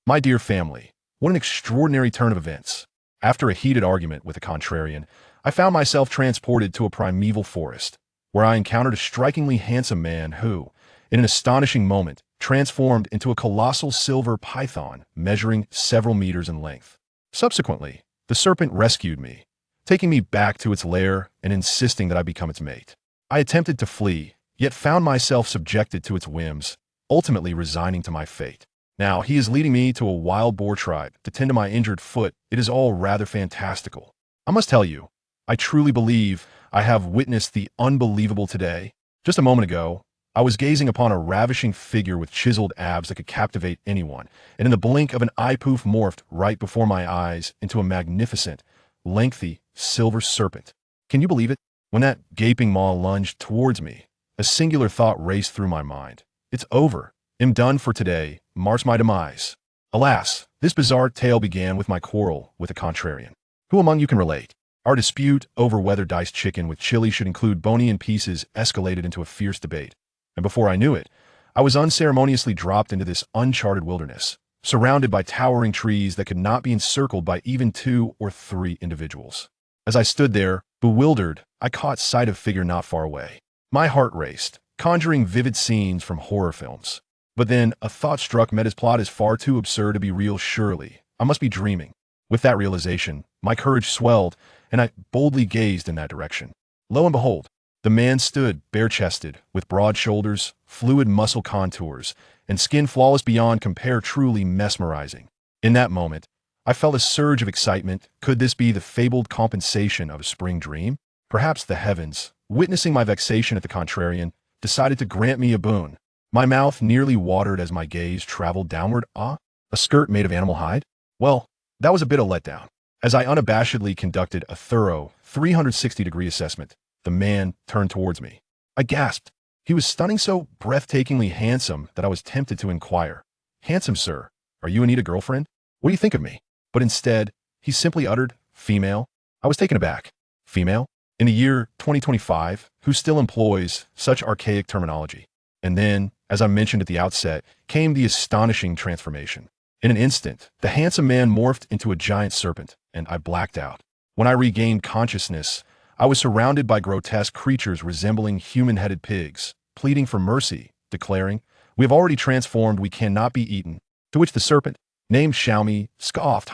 My dear family, what an extraordinary turn of events. After a heated argument with a contrarian, I found myself transported to a primeval forest, where I encountered a strikingly handsome man who, in an astonishing moment, transformed into a colossal silver python measuring several meters in length. Subsequently, the serpent rescued me, taking me back to its lair and insisting that I become its mate. I attempted to flee, yet found myself subjected to its whims, ultimately resigning to my fate. Now, he is leading me to a wild boar tribe to tend to my injured foot. It is all rather fantastical. I must tell you, I truly believe I have witnessed the unbelievable today. Just a moment ago, I was gazing upon a ravishing figure with chiseled abs that could captivate anyone, and in the blink of an eye poof morphed right before my eyes into a magnificent, lengthy, silver serpent. Can you believe it? When that gaping maw lunged towards me, a singular thought raced through my mind. It's over. Am done for today. Marks my demise. Alas, this bizarre tale began with my quarrel with a contrarian. Who among you can relate? Our dispute over whether diced chicken with chili should include bone in pieces escalated into a fierce debate. And before I knew it, I was unceremoniously dropped into this uncharted wilderness, surrounded by towering trees that could not be encircled by even 2 or 3 individuals. As I stood there, bewildered, I caught sight of a figure not far away. My heart raced, conjuring vivid scenes from horror films. But then, a thought struck me. His plot is far too absurd to be real. Surely, I must be dreaming. With that realization, my courage swelled, and I boldly gazed in that direction. Lo and behold, the man stood bare-chested, with broad shoulders, fluid muscle contours, and skin flawless beyond compare, truly mesmerizing. In that moment, I felt a surge of excitement. Could this be the fabled compensation of a spring dream? Perhaps the heavens, witnessing my vexation at the contrarian, decided to grant me a boon. My mouth nearly watered as my gaze traveled downward. Ah, a skirt made of animal hide? Well, that was a bit of a letdown. As I unabashedly conducted a thorough 360-degree assessment, the man turned towards me. I gasped. He was stunning, so breathtakingly handsome that I was tempted to inquire, "Handsome sir, are you in need of a girlfriend? What do you think of me?" But instead, he simply uttered, "Female." I was taken aback. Female? In the year 2025, who still employs such archaic terminology? And then, as I mentioned at the outset, came the astonishing transformation. In an instant, the handsome man morphed into a giant serpent, and I blacked out. When I regained consciousness, I was surrounded by grotesque creatures resembling human-headed pigs, pleading for mercy, declaring, "We have already transformed, we cannot be eaten." To which the serpent, named Xiaomi, scoffed,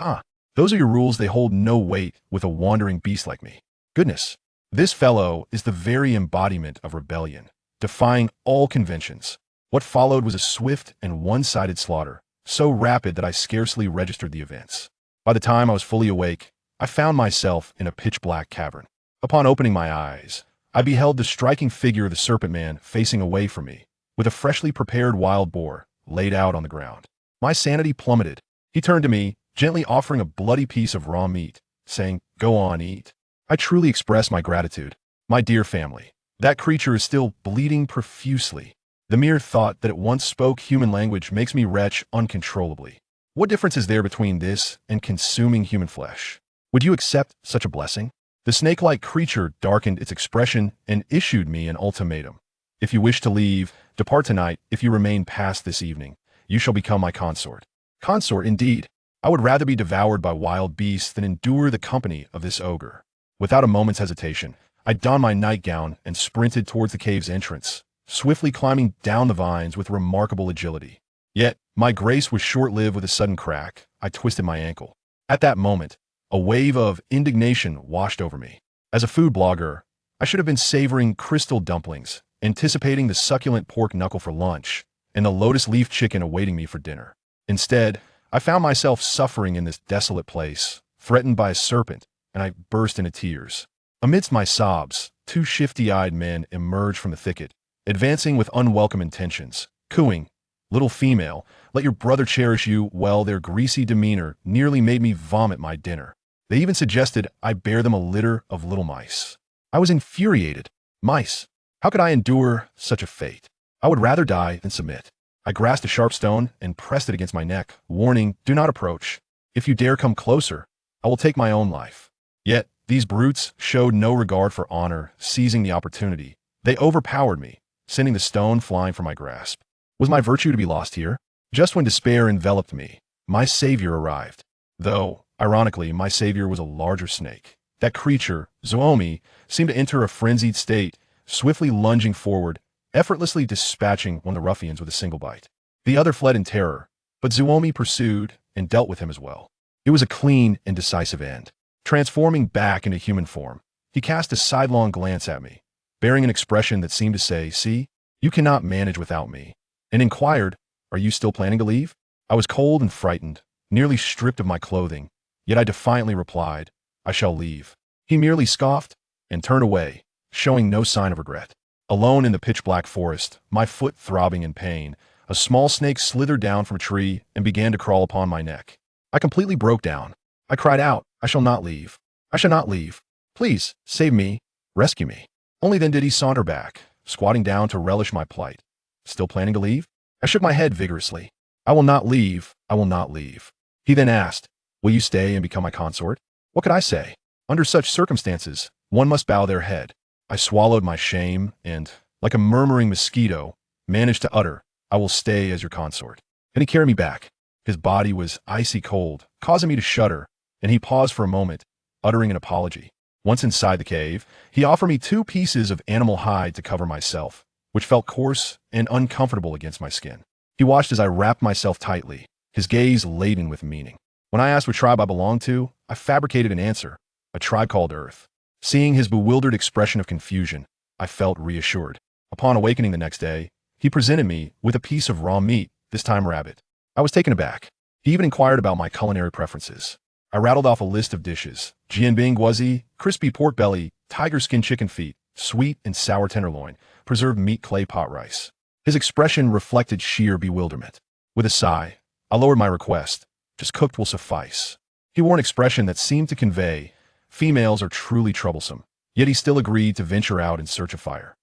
"Those are your rules, they hold no weight with a wandering beast like me." Goodness, this fellow is the very embodiment of rebellion, defying all conventions. What followed was a swift and one-sided slaughter, so rapid that I scarcely registered the events. By the time I was fully awake, I found myself in a pitch-black cavern. Upon opening my eyes, I beheld the striking figure of the serpent man facing away from me, with a freshly prepared wild boar laid out on the ground. My sanity plummeted. He turned to me, gently offering a bloody piece of raw meat, saying, "Go on, eat." I truly express my gratitude. My dear family, that creature is still bleeding profusely. The mere thought that it once spoke human language makes me retch uncontrollably. What difference is there between this and consuming human flesh? Would you accept such a blessing? The snake-like creature darkened its expression and issued me an ultimatum. "If you wish to leave, depart tonight. If you remain past this evening, you shall become my consort." Consort, indeed. I would rather be devoured by wild beasts than endure the company of this ogre. Without a moment's hesitation, I donned my nightgown and sprinted towards the cave's entrance, swiftly climbing down the vines with remarkable agility. Yet, my grace was short-lived. With a sudden crack, I twisted my ankle. At that moment, a wave of indignation washed over me. As a food blogger, I should have been savoring crystal dumplings, anticipating the succulent pork knuckle for lunch, and the lotus leaf chicken awaiting me for dinner. Instead, I found myself suffering in this desolate place, threatened by a serpent, and I burst into tears. Amidst my sobs, 2 shifty-eyed men emerged from the thicket, advancing with unwelcome intentions, cooing, "Little female, let your brother cherish you." Well, their greasy demeanor nearly made me vomit my dinner. They even suggested I bear them a litter of little mice. I was infuriated. Mice. How could I endure such a fate? I would rather die than submit. I grasped a sharp stone and pressed it against my neck, warning, "Do not approach. If you dare come closer, I will take my own life." Yet, these brutes showed no regard for honor. Seizing the opportunity, they overpowered me, sending the stone flying from my grasp. Was my virtue to be lost here? Just when despair enveloped me, my savior arrived. Though, ironically, my savior was a larger snake. That creature, Zoomi, seemed to enter a frenzied state, swiftly lunging forward, effortlessly dispatching one of the ruffians with a single bite. The other fled in terror, but Zoomi pursued and dealt with him as well. It was a clean and decisive end. Transforming back into human form, he cast a sidelong glance at me, bearing an expression that seemed to say, "See, you cannot manage without me," and inquired, "Are you still planning to leave?" I was cold and frightened, nearly stripped of my clothing, yet I defiantly replied, "I shall leave." He merely scoffed and turned away, showing no sign of regret. Alone in the pitch-black forest, my foot throbbing in pain, a small snake slithered down from a tree and began to crawl upon my neck. I completely broke down. I cried out, "I shall not leave. I shall not leave. Please, save me. Rescue me." Only then did he saunter back, squatting down to relish my plight. "Still planning to leave?" I shook my head vigorously. "I will not leave. I will not leave." He then asked, "Will you stay and become my consort?" What could I say? Under such circumstances, one must bow their head. I swallowed my shame and, like a murmuring mosquito, managed to utter, "I will stay as your consort." And he carried me back. His body was icy cold, causing me to shudder, and he paused for a moment, uttering an apology. Once inside the cave, he offered me 2 pieces of animal hide to cover myself, which felt coarse and uncomfortable against my skin. He watched as I wrapped myself tightly, his gaze laden with meaning. When I asked what tribe I belonged to, I fabricated an answer, a tribe called Earth. Seeing his bewildered expression of confusion, I felt reassured. Upon awakening the next day, he presented me with a piece of raw meat, this time rabbit. I was taken aback. He even inquired about my culinary preferences. I rattled off a list of dishes: jianbing guozi, crispy pork belly, tiger skin chicken feet, sweet and sour tenderloin, preserved meat clay pot rice. His expression reflected sheer bewilderment. With a sigh, I lowered my request. "Just cooked will suffice." He wore an expression that seemed to convey, "Females are truly troublesome." Yet he still agreed to venture out in search of fire.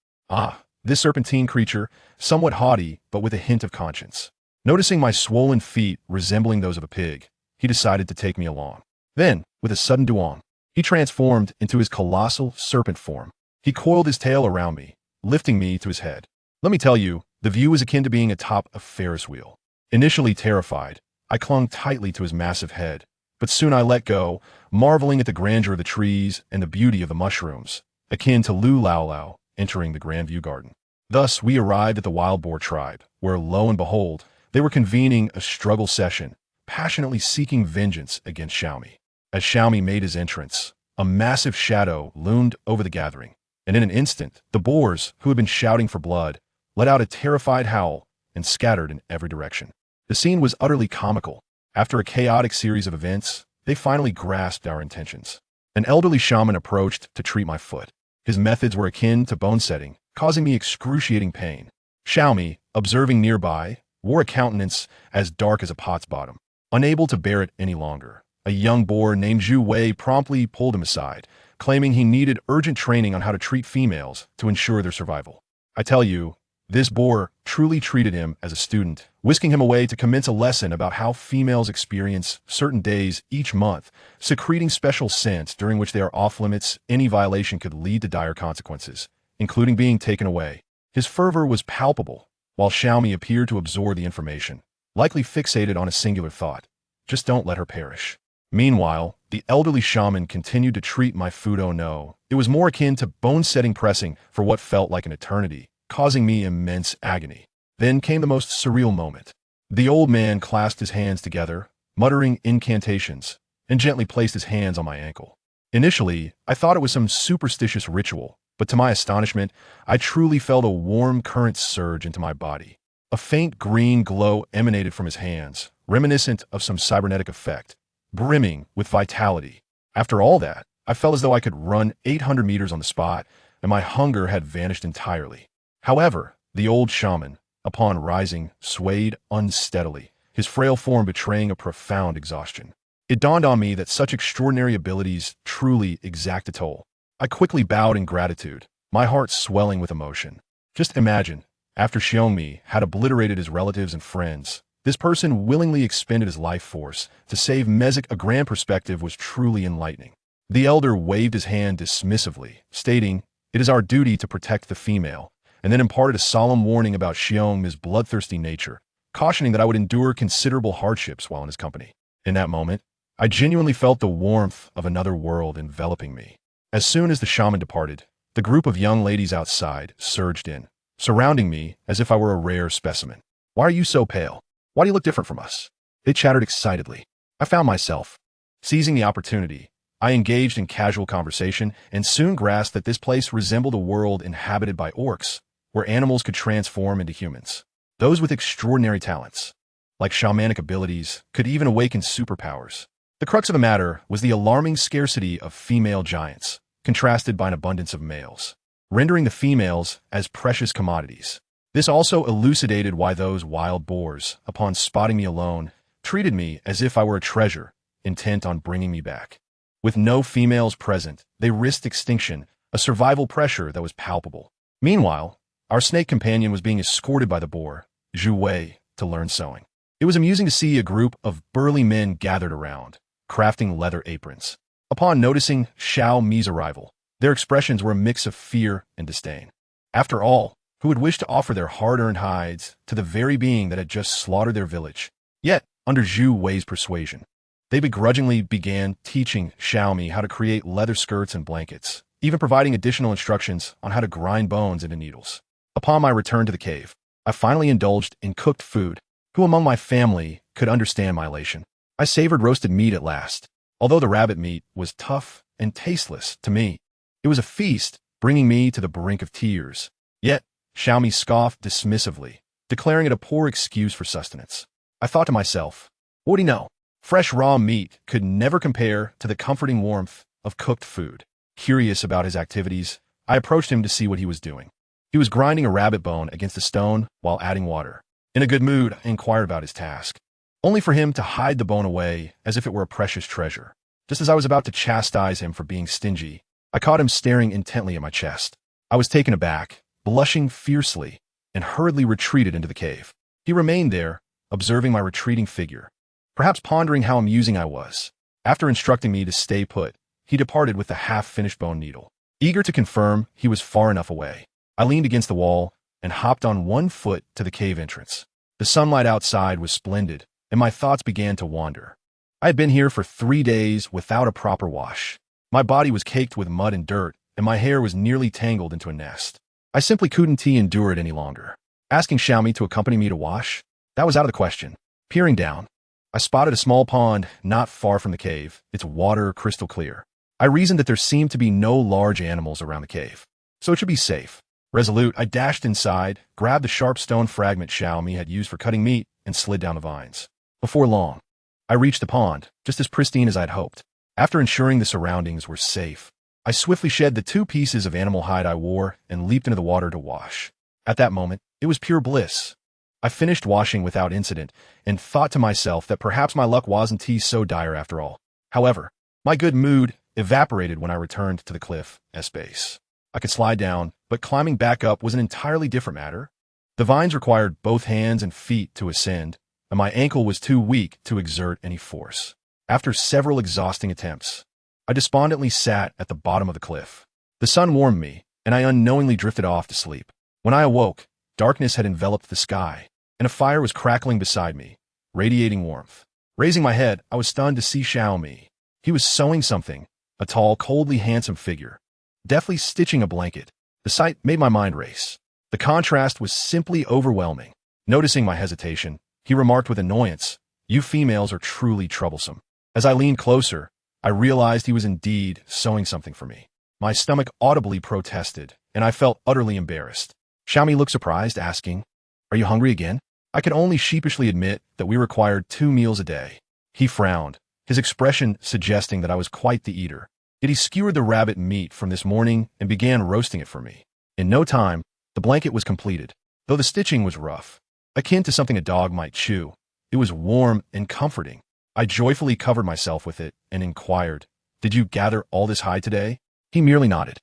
This serpentine creature, somewhat haughty but with a hint of conscience. Noticing my swollen feet resembling those of a pig, he decided to take me along. Then, with a sudden duong, he transformed into his colossal serpent form. He coiled his tail around me, lifting me to his head. Let me tell you, the view was akin to being atop a Ferris wheel. Initially terrified, I clung tightly to his massive head, but soon I let go, marveling at the grandeur of the trees and the beauty of the mushrooms, akin to Lu Lao Lao entering the Grand View Garden. Thus, we arrived at the wild boar tribe, where, lo and behold, they were convening a struggle session, passionately seeking vengeance against Xiaomi. As Xiaomi made his entrance, a massive shadow loomed over the gathering, and in an instant, the boars, who had been shouting for blood, let out a terrified howl and scattered in every direction. The scene was utterly comical. After a chaotic series of events, they finally grasped our intentions. An elderly shaman approached to treat my foot. His methods were akin to bone setting, causing me excruciating pain. Xiaomi, observing nearby, wore a countenance as dark as a pot's bottom. Unable to bear it any longer, a young boar named Zhu Wei promptly pulled him aside, claiming he needed urgent training on how to treat females to ensure their survival. I tell you, this boar truly treated him as a student, whisking him away to commence a lesson about how females experience certain days each month, secreting special scents during which they are off-limits. Any violation could lead to dire consequences, including being taken away. His fervor was palpable, while Xiaomi appeared to absorb the information, likely fixated on a singular thought: just don't let her perish. Meanwhile, the elderly shaman continued to treat my foot. Oh no, it was more akin to bone-setting pressing for what felt like an eternity, causing me immense agony. Then came the most surreal moment. The old man clasped his hands together, muttering incantations, and gently placed his hands on my ankle. Initially, I thought it was some superstitious ritual, but to my astonishment, I truly felt a warm current surge into my body. A faint green glow emanated from his hands, reminiscent of some cybernetic effect, brimming with vitality. After all that, I felt as though I could run 800 meters on the spot, and my hunger had vanished entirely. However, the old shaman, upon rising, swayed unsteadily, his frail form betraying a profound exhaustion. It dawned on me that such extraordinary abilities truly exact a toll. I quickly bowed in gratitude, my heart swelling with emotion. Just imagine, after Xiaomi had obliterated his relatives and friends, this person willingly expended his life force to save Mezek. A grand perspective was truly enlightening. The elder waved his hand dismissively, stating, "It is our duty to protect the female," and then imparted a solemn warning about Xiaomi's bloodthirsty nature, cautioning that I would endure considerable hardships while in his company. In that moment, I genuinely felt the warmth of another world enveloping me. As soon as the shaman departed, the group of young ladies outside surged in, surrounding me as if I were a rare specimen. "Why are you so pale? Why do you look different from us?" They chattered excitedly. I found myself. Seizing the opportunity, I engaged in casual conversation and soon grasped that this place resembled a world inhabited by orcs, where animals could transform into humans. Those with extraordinary talents, like shamanic abilities, could even awaken superpowers. The crux of the matter was the alarming scarcity of female giants, contrasted by an abundance of males, rendering the females as precious commodities. This also elucidated why those wild boars, upon spotting me alone, treated me as if I were a treasure, intent on bringing me back. With no females present, they risked extinction, a survival pressure that was palpable. Meanwhile, our snake companion was being escorted by the boar, Zhu Wei, to learn sewing. It was amusing to see a group of burly men gathered around, crafting leather aprons. Upon noticing Xiao Mi's arrival, their expressions were a mix of fear and disdain. After all, who would wish to offer their hard-earned hides to the very being that had just slaughtered their village? Yet, under Zhu Wei's persuasion, they begrudgingly began teaching Xiaomi how to create leather skirts and blankets, even providing additional instructions on how to grind bones into needles. Upon my return to the cave, I finally indulged in cooked food. Who among my family could understand my elation? I savored roasted meat at last. Although the rabbit meat was tough and tasteless to me, it was a feast, bringing me to the brink of tears. Yet, Xiaomi scoffed dismissively, declaring it a poor excuse for sustenance. I thought to myself, what would he know? Fresh raw meat could never compare to the comforting warmth of cooked food. Curious about his activities, I approached him to see what he was doing. He was grinding a rabbit bone against a stone while adding water. In a good mood, I inquired about his task, only for him to hide the bone away as if it were a precious treasure. Just as I was about to chastise him for being stingy, I caught him staring intently at my chest. I was taken aback, blushing fiercely, and hurriedly retreated into the cave. He remained there, observing my retreating figure, perhaps pondering how amusing I was. After instructing me to stay put, he departed with the half-finished bone needle. Eager to confirm he was far enough away, I leaned against the wall and hopped on one foot to the cave entrance. The sunlight outside was splendid, and my thoughts began to wander. I had been here for 3 days without a proper wash. My body was caked with mud and dirt, and my hair was nearly tangled into a nest. I simply couldn't endure it any longer. Asking Xiaomi to accompany me to wash? That was out of the question. Peering down, I spotted a small pond not far from the cave, its water crystal clear. I reasoned that there seemed to be no large animals around the cave, so it should be safe. Resolute, I dashed inside, grabbed the sharp stone fragment Xiaomi had used for cutting meat, and slid down the vines. Before long, I reached the pond, just as pristine as I had hoped. After ensuring the surroundings were safe, I swiftly shed the 2 pieces of animal hide I wore and leaped into the water to wash. At that moment, it was pure bliss. I finished washing without incident and thought to myself that perhaps my luck wasn't so dire after all. However, my good mood evaporated when I returned to the cliff base. I could slide down, but climbing back up was an entirely different matter. The vines required both hands and feet to ascend, and my ankle was too weak to exert any force. After several exhausting attempts, I despondently sat at the bottom of the cliff. The sun warmed me, and I unknowingly drifted off to sleep. When I awoke, darkness had enveloped the sky, and a fire was crackling beside me, radiating warmth. Raising my head, I was stunned to see Xiaomi. He was sewing something, a tall, coldly handsome figure, deftly stitching a blanket. The sight made my mind race. The contrast was simply overwhelming. Noticing my hesitation, he remarked with annoyance, "You females are truly troublesome." As I leaned closer, I realized he was indeed sewing something for me. My stomach audibly protested, and I felt utterly embarrassed. Xiaomi looked surprised, asking, "Are you hungry again?" I could only sheepishly admit that we required 2 meals a day. He frowned, his expression suggesting that I was quite the eater. Yet he skewered the rabbit meat from this morning and began roasting it for me. In no time, the blanket was completed. Though the stitching was rough, akin to something a dog might chew, it was warm and comforting. I joyfully covered myself with it and inquired, "Did you gather all this hide today?" He merely nodded.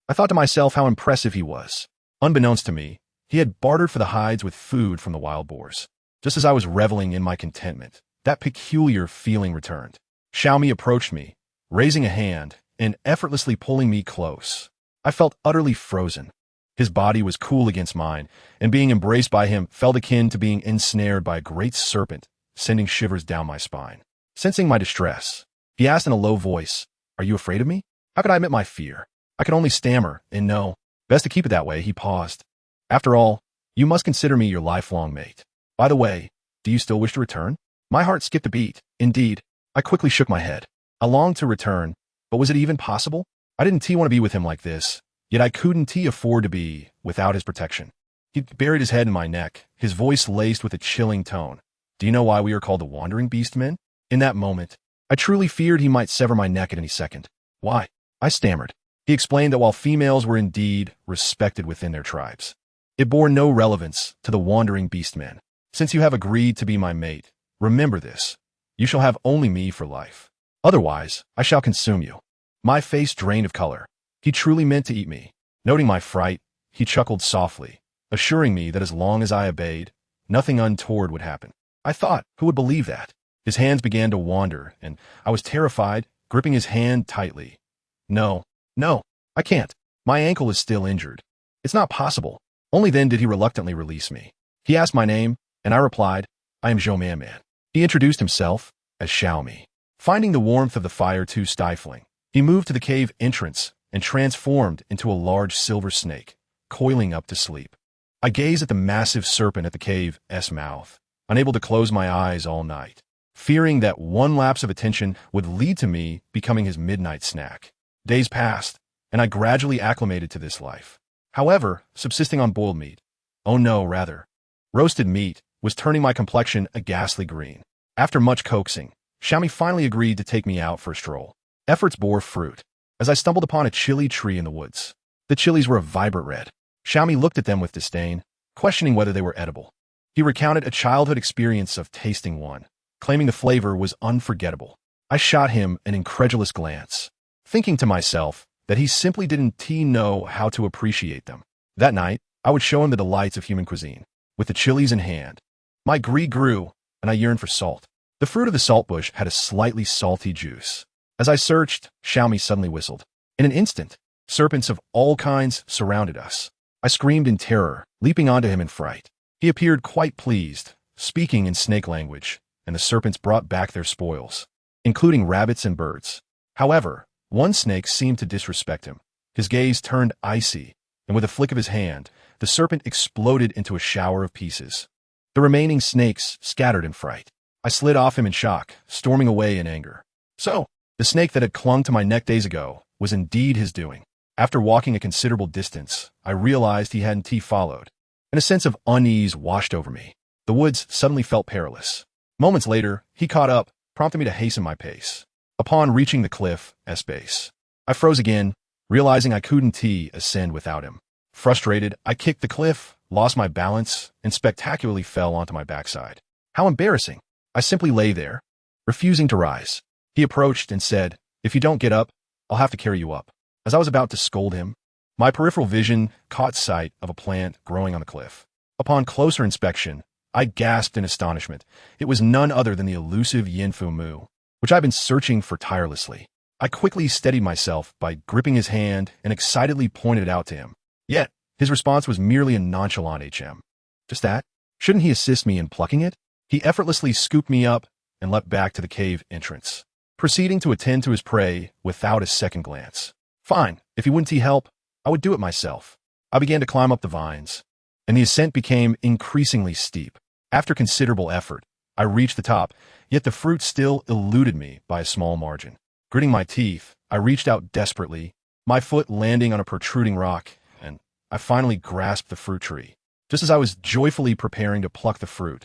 I thought to myself how impressive he was. Unbeknownst to me, he had bartered for the hides with food from the wild boars. Just as I was reveling in my contentment, that peculiar feeling returned. Xiaomi approached me, raising a hand and effortlessly pulling me close. I felt utterly frozen. His body was cool against mine, and being embraced by him felt akin to being ensnared by a great serpent, sending shivers down my spine. Sensing my distress, he asked in a low voice, "Are you afraid of me?" How could I admit my fear? I could only stammer, and no. Best to keep it that way, he paused. "After all, you must consider me your lifelong mate. By the way, do you still wish to return?" My heart skipped a beat. Indeed, I quickly shook my head. I longed to return, but was it even possible? I didn't want to be with him like this, yet I couldn't afford to be without his protection. He buried his head in my neck, his voice laced with a chilling tone. "Do you know why we are called the Wandering Beastmen?" In that moment, I truly feared he might sever my neck at any second. "Why?" I stammered. He explained that while females were indeed respected within their tribes, it bore no relevance to the Wandering Beastmen. "Since you have agreed to be my mate, remember this. You shall have only me for life. Otherwise, I shall consume you." My face drained of color. He truly meant to eat me. Noting my fright, he chuckled softly, assuring me that as long as I obeyed, nothing untoward would happen. I thought, who would believe that? His hands began to wander, and I was terrified, gripping his hand tightly. No, I can't. My ankle is still injured. It's not possible." Only then did he reluctantly release me. He asked my name, and I replied, "I am Zhou Man. He introduced himself as Xiaomi. Finding the warmth of the fire too stifling, he moved to the cave entrance and transformed into a large silver snake, coiling up to sleep. I gazed at the massive serpent at the cave's mouth, unable to close my eyes all night, fearing that one lapse of attention would lead to me becoming his midnight snack. Days passed, and I gradually acclimated to this life. However, subsisting on boiled meat, roasted meat, was turning my complexion a ghastly green. After much coaxing, Xiaomi finally agreed to take me out for a stroll. Efforts bore fruit, as I stumbled upon a chili tree in the woods. The chilies were a vibrant red. Xiaomi looked at them with disdain, questioning whether they were edible. He recounted a childhood experience of tasting one, claiming the flavor was unforgettable. I shot him an incredulous glance, thinking to myself that he simply didn't know how to appreciate them. That night, I would show him the delights of human cuisine. With the chilies in hand, my greed grew, and I yearned for salt. The fruit of the salt bush had a slightly salty juice. As I searched, Xiaomi suddenly whistled. In an instant, serpents of all kinds surrounded us. I screamed in terror, leaping onto him in fright. He appeared quite pleased, speaking in snake language, and the serpents brought back their spoils, including rabbits and birds. However, one snake seemed to disrespect him. His gaze turned icy, and with a flick of his hand, the serpent exploded into a shower of pieces. The remaining snakes scattered in fright. I slid off him in shock, storming away in anger. So, the snake that had clung to my neck days ago was indeed his doing. After walking a considerable distance, I realized he hadn't followed, and a sense of unease washed over me. The woods suddenly felt perilous. Moments later, he caught up, prompting me to hasten my pace. Upon reaching the cliff's base, I froze again, realizing I couldn't ascend without him. Frustrated, I kicked the cliff, lost my balance, and spectacularly fell onto my backside. How embarrassing. I simply lay there, refusing to rise. He approached and said, "If you don't get up, I'll have to carry you up." As I was about to scold him, my peripheral vision caught sight of a plant growing on the cliff. Upon closer inspection, I gasped in astonishment. It was none other than the elusive Yinfu Mu, which I'd been searching for tirelessly. I quickly steadied myself by gripping his hand and excitedly pointed it out to him. Yet, his response was merely a nonchalant "HM. Just that? Shouldn't he assist me in plucking it?" He effortlessly scooped me up and leapt back to the cave entrance, proceeding to attend to his prey without a second glance. Fine, if he wouldn't help, I would do it myself. I began to climb up the vines, and the ascent became increasingly steep. After considerable effort, I reached the top, yet the fruit still eluded me by a small margin. Gritting my teeth, I reached out desperately, my foot landing on a protruding rock, and I finally grasped the fruit tree. Just as I was joyfully preparing to pluck the fruit,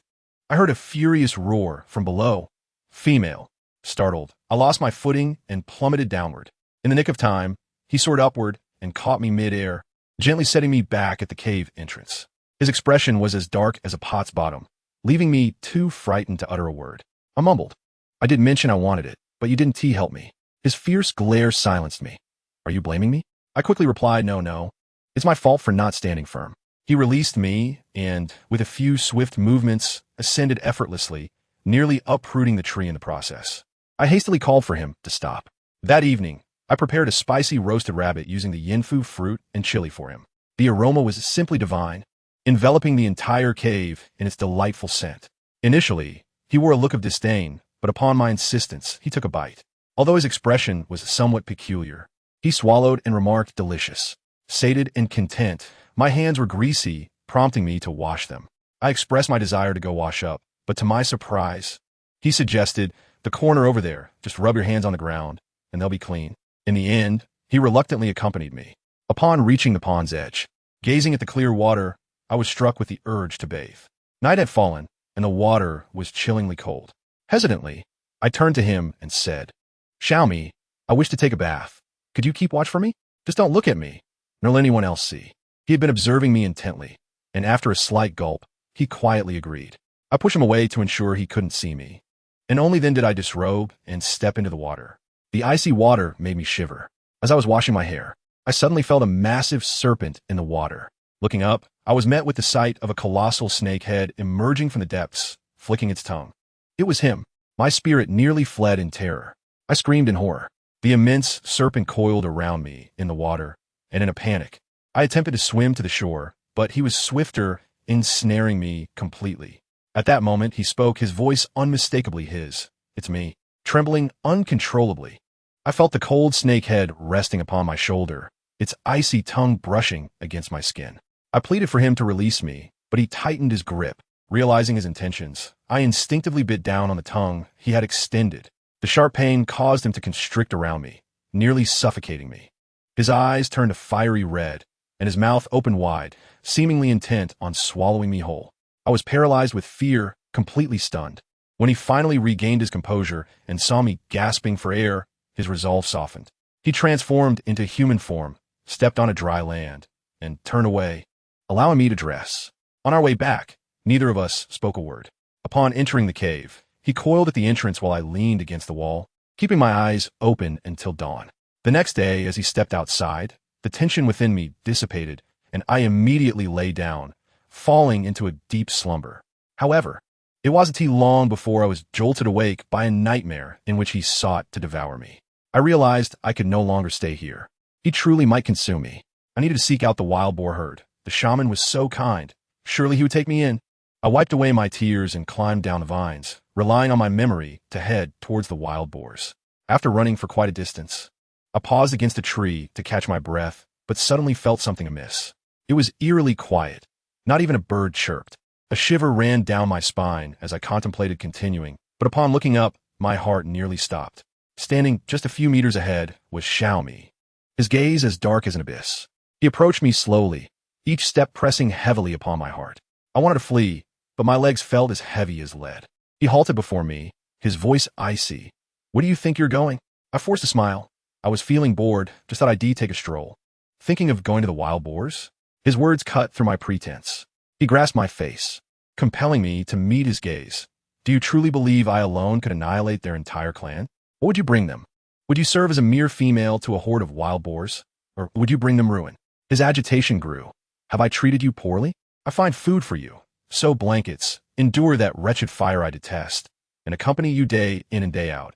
I heard a furious roar from below. Female. Startled, I lost my footing and plummeted downward. In the nick of time, he soared upward and caught me mid-air, gently setting me back at the cave entrance. His expression was as dark as a pot's bottom, leaving me too frightened to utter a word. I mumbled, "I did mention I wanted it, but you didn't help me." His fierce glare silenced me. "Are you blaming me?" I quickly replied, No. It's my fault for not standing firm." He released me and, with a few swift movements, ascended effortlessly, nearly uprooting the tree in the process. I hastily called for him to stop. That evening, I prepared a spicy roasted rabbit using the Yinfu fruit and chili for him. The aroma was simply divine, enveloping the entire cave in its delightful scent. Initially, he wore a look of disdain, but upon my insistence, he took a bite. Although his expression was somewhat peculiar, he swallowed and remarked, "Delicious." Sated and content, my hands were greasy, prompting me to wash them. I expressed my desire to go wash up, but to my surprise, he suggested, "The corner over there, just rub your hands on the ground, and they'll be clean." In the end, he reluctantly accompanied me. Upon reaching the pond's edge, gazing at the clear water, I was struck with the urge to bathe. Night had fallen, and the water was chillingly cold. Hesitantly, I turned to him and said, "Xiaomi, I wish to take a bath. Could you keep watch for me? Just don't look at me, nor let anyone else see." He had been observing me intently, and after a slight gulp, he quietly agreed. I pushed him away to ensure he couldn't see me, and only then did I disrobe and step into the water. The icy water made me shiver. As I was washing my hair, I suddenly felt a massive serpent in the water. Looking up, I was met with the sight of a colossal snake head emerging from the depths, flicking its tongue. It was him. My spirit nearly fled in terror. I screamed in horror. The immense serpent coiled around me in the water, and in a panic, I attempted to swim to the shore, but he was swifter, ensnaring me completely. At that moment, he spoke, his voice unmistakably his. "It's me." Trembling uncontrollably, I felt the cold snake head resting upon my shoulder, its icy tongue brushing against my skin. I pleaded for him to release me, but he tightened his grip. Realizing his intentions, I instinctively bit down on the tongue he had extended. The sharp pain caused him to constrict around me, nearly suffocating me. His eyes turned a fiery red, and his mouth opened wide, seemingly intent on swallowing me whole. I was paralyzed with fear, completely stunned. When he finally regained his composure and saw me gasping for air, his resolve softened. He transformed into human form, stepped on a dry land, and turned away, allowing me to dress. On our way back, neither of us spoke a word. Upon entering the cave, he coiled at the entrance while I leaned against the wall, keeping my eyes open until dawn. The next day, as he stepped outside, the tension within me dissipated, and I immediately lay down, falling into a deep slumber. However, it wasn't too long before I was jolted awake by a nightmare in which he sought to devour me. I realized I could no longer stay here. He truly might consume me. I needed to seek out the wild boar herd. The shaman was so kind. Surely he would take me in. I wiped away my tears and climbed down the vines, relying on my memory to head towards the wild boars. After running for quite a distance, I paused against a tree to catch my breath, but suddenly felt something amiss. It was eerily quiet. Not even a bird chirped. A shiver ran down my spine as I contemplated continuing, but upon looking up, my heart nearly stopped. Standing just a few meters ahead was Xiaomi, his gaze as dark as an abyss. He approached me slowly, each step pressing heavily upon my heart. I wanted to flee, but my legs felt as heavy as lead. He halted before me, his voice icy. "Where do you think you're going?" I forced a smile. I was feeling bored, just thought I'd take a stroll. "Thinking of going to the wild boars?" His words cut through my pretense. He grasped my face, compelling me to meet his gaze. "Do you truly believe I alone could annihilate their entire clan? What would you bring them? Would you serve as a mere female to a horde of wild boars? Or would you bring them ruin?" His agitation grew. "Have I treated you poorly? I find food for you, sew blankets, endure that wretched fire I detest, and accompany you day in and day out.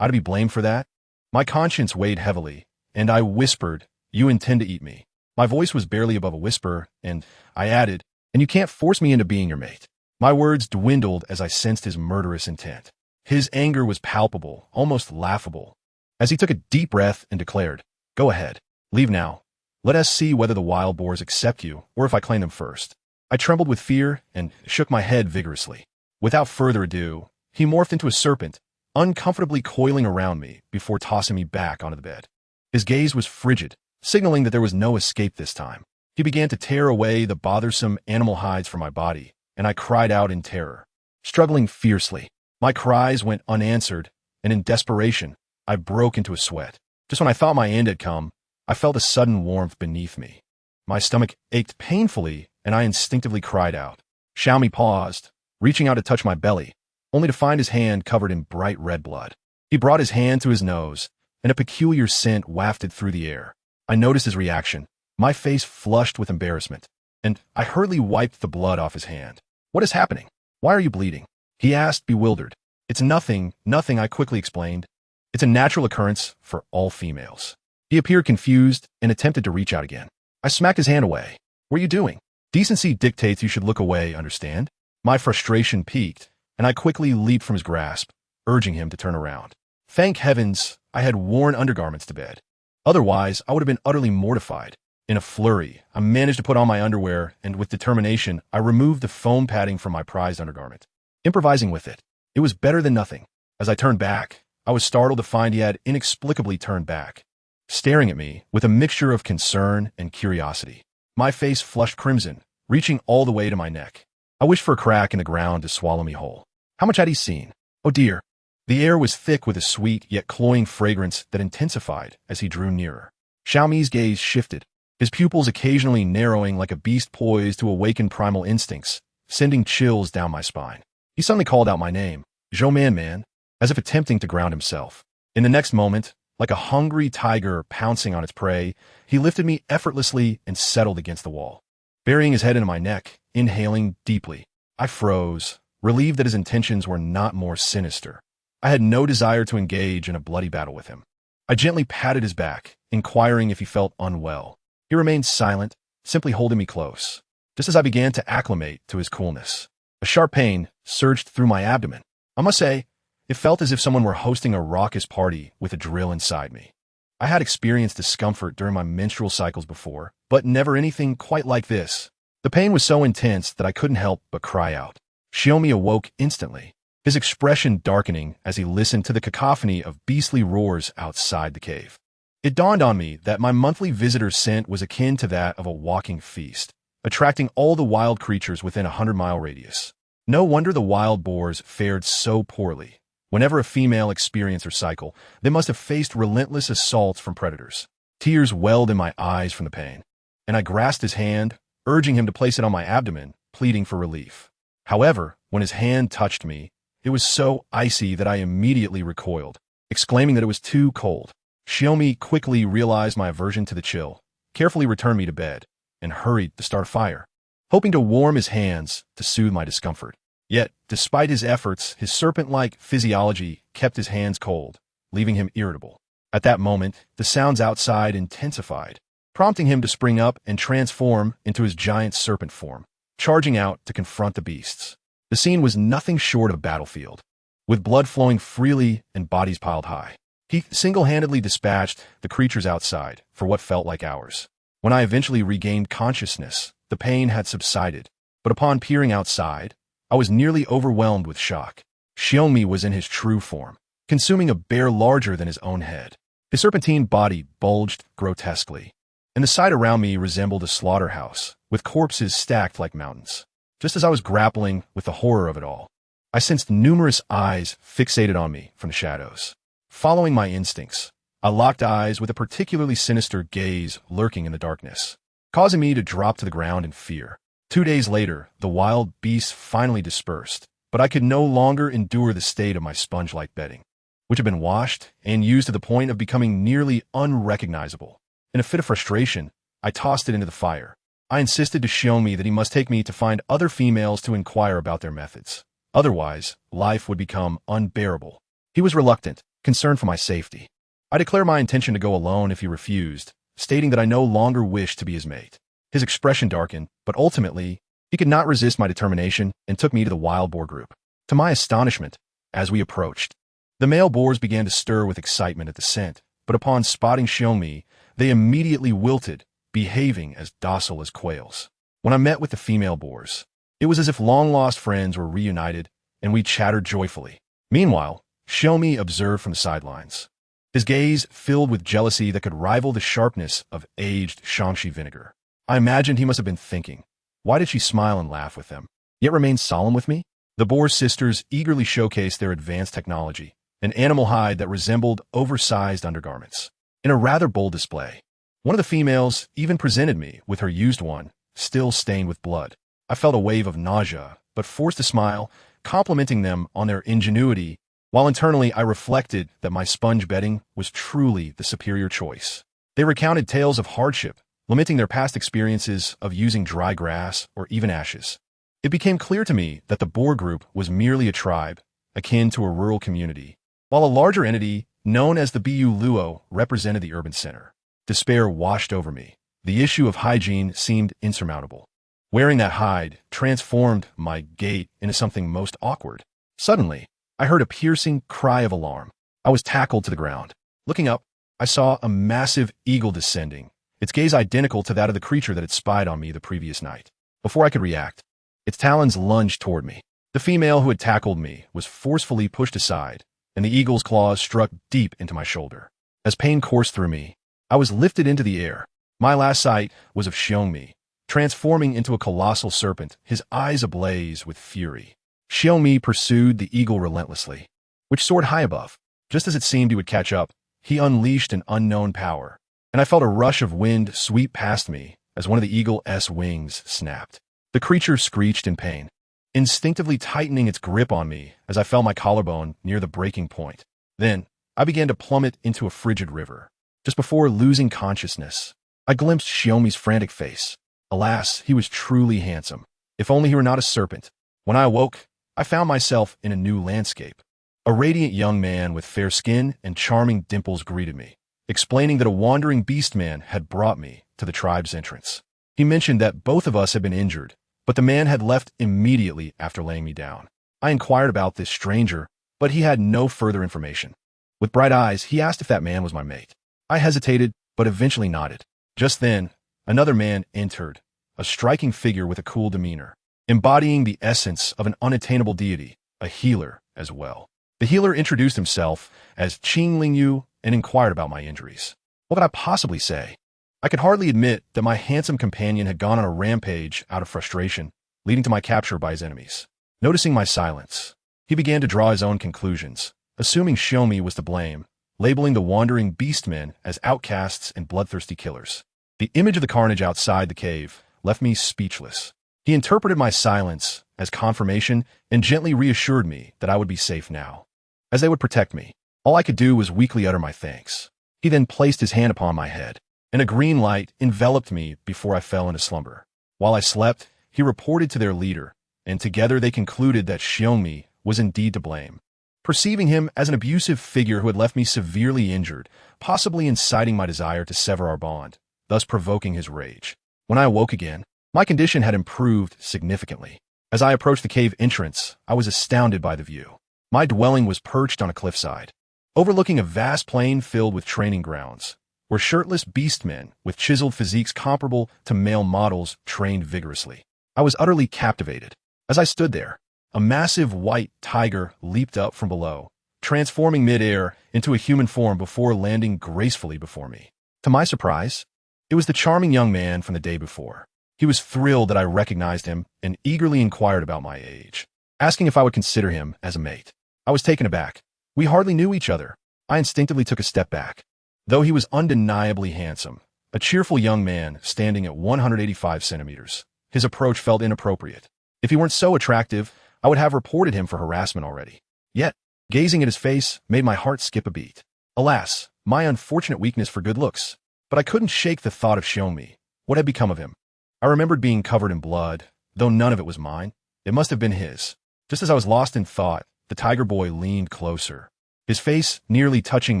I'd be blamed for that?" My conscience weighed heavily, and I whispered, "You intend to eat me." My voice was barely above a whisper, and I added, "And you can't force me into being your mate." My words dwindled as I sensed his murderous intent. His anger was palpable, almost laughable, as he took a deep breath and declared, "Go ahead. Leave now. Let us see whether the wild boars accept you, or if I claim them first." I trembled with fear and shook my head vigorously. Without further ado, he morphed into a serpent, uncomfortably coiling around me before tossing me back onto the bed. His gaze was frigid, signaling that there was no escape this time. He began to tear away the bothersome animal hides from my body, and I cried out in terror, struggling fiercely. My cries went unanswered, and in desperation, I broke into a sweat. Just when I thought my end had come, I felt a sudden warmth beneath me. My stomach ached painfully, and I instinctively cried out. Xiaomi paused, reaching out to touch my belly, only to find his hand covered in bright red blood. He brought his hand to his nose, and a peculiar scent wafted through the air. I noticed his reaction. My face flushed with embarrassment, and I hurriedly wiped the blood off his hand. "What is happening? Why are you bleeding?" he asked, bewildered. "It's nothing, I quickly explained. "It's a natural occurrence for all females." He appeared confused and attempted to reach out again. I smacked his hand away. What are you doing? Decency dictates you should look away, understand? My frustration peaked, and I quickly leaped from his grasp, urging him to turn around. Thank heavens I had worn undergarments to bed. Otherwise, I would have been utterly mortified. In a flurry, I managed to put on my underwear, and with determination, I removed the foam padding from my prized undergarment. Improvising with it, it was better than nothing. As I turned back, I was startled to find he had inexplicably turned back, staring at me with a mixture of concern and curiosity. My face flushed crimson, reaching all the way to my neck. I wished for a crack in the ground to swallow me whole. How much had he seen? Oh dear. The air was thick with a sweet yet cloying fragrance that intensified as he drew nearer. Xiaomi's gaze shifted, his pupils occasionally narrowing like a beast poised to awaken primal instincts, sending chills down my spine. He suddenly called out my name, Zhou Man, as if attempting to ground himself. In the next moment, like a hungry tiger pouncing on its prey, he lifted me effortlessly and settled against the wall. Burying his head into my neck, inhaling deeply, I froze, relieved that his intentions were not more sinister. I had no desire to engage in a bloody battle with him. I gently patted his back, inquiring if he felt unwell. He remained silent, simply holding me close. Just as I began to acclimate to his coolness, a sharp pain surged through my abdomen. I must say, it felt as if someone were hosting a raucous party with a drill inside me. I had experienced discomfort during my menstrual cycles before, but never anything quite like this. The pain was so intense that I couldn't help but cry out. Xiaomi awoke instantly, his expression darkening as he listened to the cacophony of beastly roars outside the cave. It dawned on me that my monthly visitor's scent was akin to that of a walking feast, attracting all the wild creatures within a 100-mile radius. No wonder the wild boars fared so poorly. Whenever a female experienced her cycle, they must have faced relentless assaults from predators. Tears welled in my eyes from the pain, and I grasped his hand, urging him to place it on my abdomen, pleading for relief. However, when his hand touched me, it was so icy that I immediately recoiled, exclaiming that it was too cold. Xiaomi quickly realized my aversion to the chill, carefully returned me to bed, and hurried to start a fire, hoping to warm his hands to soothe my discomfort. Yet, despite his efforts, his serpent-like physiology kept his hands cold, leaving him irritable. At that moment, the sounds outside intensified, prompting him to spring up and transform into his giant serpent form, charging out to confront the beasts. The scene was nothing short of a battlefield, with blood flowing freely and bodies piled high. He single-handedly dispatched the creatures outside for what felt like hours. When I eventually regained consciousness, the pain had subsided, but upon peering outside, I was nearly overwhelmed with shock. Xiaomi was in his true form, consuming a bear larger than his own head. His serpentine body bulged grotesquely, and the sight around me resembled a slaughterhouse, with corpses stacked like mountains. Just as I was grappling with the horror of it all, I sensed numerous eyes fixated on me from the shadows. Following my instincts, I locked eyes with a particularly sinister gaze lurking in the darkness, causing me to drop to the ground in fear. 2 days later, the wild beasts finally dispersed, but I could no longer endure the state of my sponge-like bedding, which had been washed and used to the point of becoming nearly unrecognizable. In a fit of frustration, I tossed it into the fire. I insisted to Xiaomi that he must take me to find other females to inquire about their methods. Otherwise, life would become unbearable. He was reluctant, concerned for my safety. I declared my intention to go alone if he refused, stating that I no longer wished to be his mate. His expression darkened, but ultimately, he could not resist my determination and took me to the wild boar group. To my astonishment, as we approached, the male boars began to stir with excitement at the scent, but upon spotting Xiaomi, they immediately wilted, behaving as docile as quails. When I met with the female boars, it was as if long-lost friends were reunited, and we chattered joyfully. Meanwhile, Xiaomi observed from the sidelines, his gaze filled with jealousy that could rival the sharpness of aged Shangxi vinegar. I imagined he must have been thinking, why did she smile and laugh with them, yet remain solemn with me? The boar sisters eagerly showcased their advanced technology, an animal hide that resembled oversized undergarments. In a rather bold display, one of the females even presented me with her used one, still stained with blood. I felt a wave of nausea, but forced a smile, complimenting them on their ingenuity, while internally I reflected that my sponge bedding was truly the superior choice. They recounted tales of hardship, lamenting their past experiences of using dry grass or even ashes. It became clear to me that the boar group was merely a tribe, akin to a rural community, while a larger entity, known as the Bu Luo, represented the urban center. Despair washed over me, The issue of hygiene seemed insurmountable. Wearing that hide transformed my gait into something most awkward. Suddenly, I heard a piercing cry of alarm. I was tackled to the ground. Looking up, I saw a massive eagle descending, its gaze identical to that of the creature that had spied on me the previous night. Before I could react, its talons lunged toward me. The female who had tackled me was forcefully pushed aside, and the eagle's claws struck deep into my shoulder. As pain coursed through me, I was lifted into the air. My last sight was of Xiongmi, transforming into a colossal serpent, his eyes ablaze with fury. Xiongmi pursued the eagle relentlessly, which soared high above. Just as it seemed he would catch up, he unleashed an unknown power, and I felt a rush of wind sweep past me as one of the eagle's wings snapped. The creature screeched in pain, instinctively tightening its grip on me as I felt my collarbone near the breaking point. Then, I began to plummet into a frigid river. Just before losing consciousness, I glimpsed Xiongmi's frantic face. Alas, he was truly handsome. If only he were not a serpent. When I awoke, I found myself in a new landscape. A radiant young man with fair skin and charming dimples greeted me, explaining that a wandering Beastman had brought me to the tribe's entrance. He mentioned that both of us had been injured, but the man had left immediately after laying me down. I inquired about this stranger, but he had no further information. With bright eyes, he asked if that man was my mate. I hesitated, but eventually nodded. Just then, another man entered, a striking figure with a cool demeanor, embodying the essence of an unattainable deity, a healer as well. The healer introduced himself as Qing Lingyu and inquired about my injuries. What could I possibly say? I could hardly admit that my handsome companion had gone on a rampage out of frustration, leading to my capture by his enemies. Noticing my silence, he began to draw his own conclusions, assuming Xiongmi was to blame, labeling the wandering beastmen as outcasts and bloodthirsty killers. The image of the carnage outside the cave left me speechless. He interpreted my silence as confirmation and gently reassured me that I would be safe now, as they would protect me. All I could do was weakly utter my thanks. He then placed his hand upon my head, and a green light enveloped me before I fell into slumber. While I slept, he reported to their leader, and together they concluded that Xiongmi was indeed to blame, perceiving him as an abusive figure who had left me severely injured, possibly inciting my desire to sever our bond, thus provoking his rage. When I awoke again, my condition had improved significantly. As I approached the cave entrance, I was astounded by the view. My dwelling was perched on a cliffside, overlooking a vast plain filled with training grounds, where shirtless beastmen with chiseled physiques comparable to male models trained vigorously. I was utterly captivated. As I stood there, a massive white tiger leaped up from below, transforming mid-air into a human form before landing gracefully before me. To my surprise, it was the charming young man from the day before. He was thrilled that I recognized him and eagerly inquired about my age, asking if I would consider him as a mate. I was taken aback. We hardly knew each other. I instinctively took a step back. Though he was undeniably handsome, a cheerful young man standing at 185 centimeters, his approach felt inappropriate. If he weren't so attractive, I would have reported him for harassment already. Yet, gazing at his face made my heart skip a beat. Alas, my unfortunate weakness for good looks. But I couldn't shake the thought of Xiongmi. What had become of him? I remembered being covered in blood, though none of it was mine. It must have been his. Just as I was lost in thought, the tiger boy leaned closer, his face nearly touching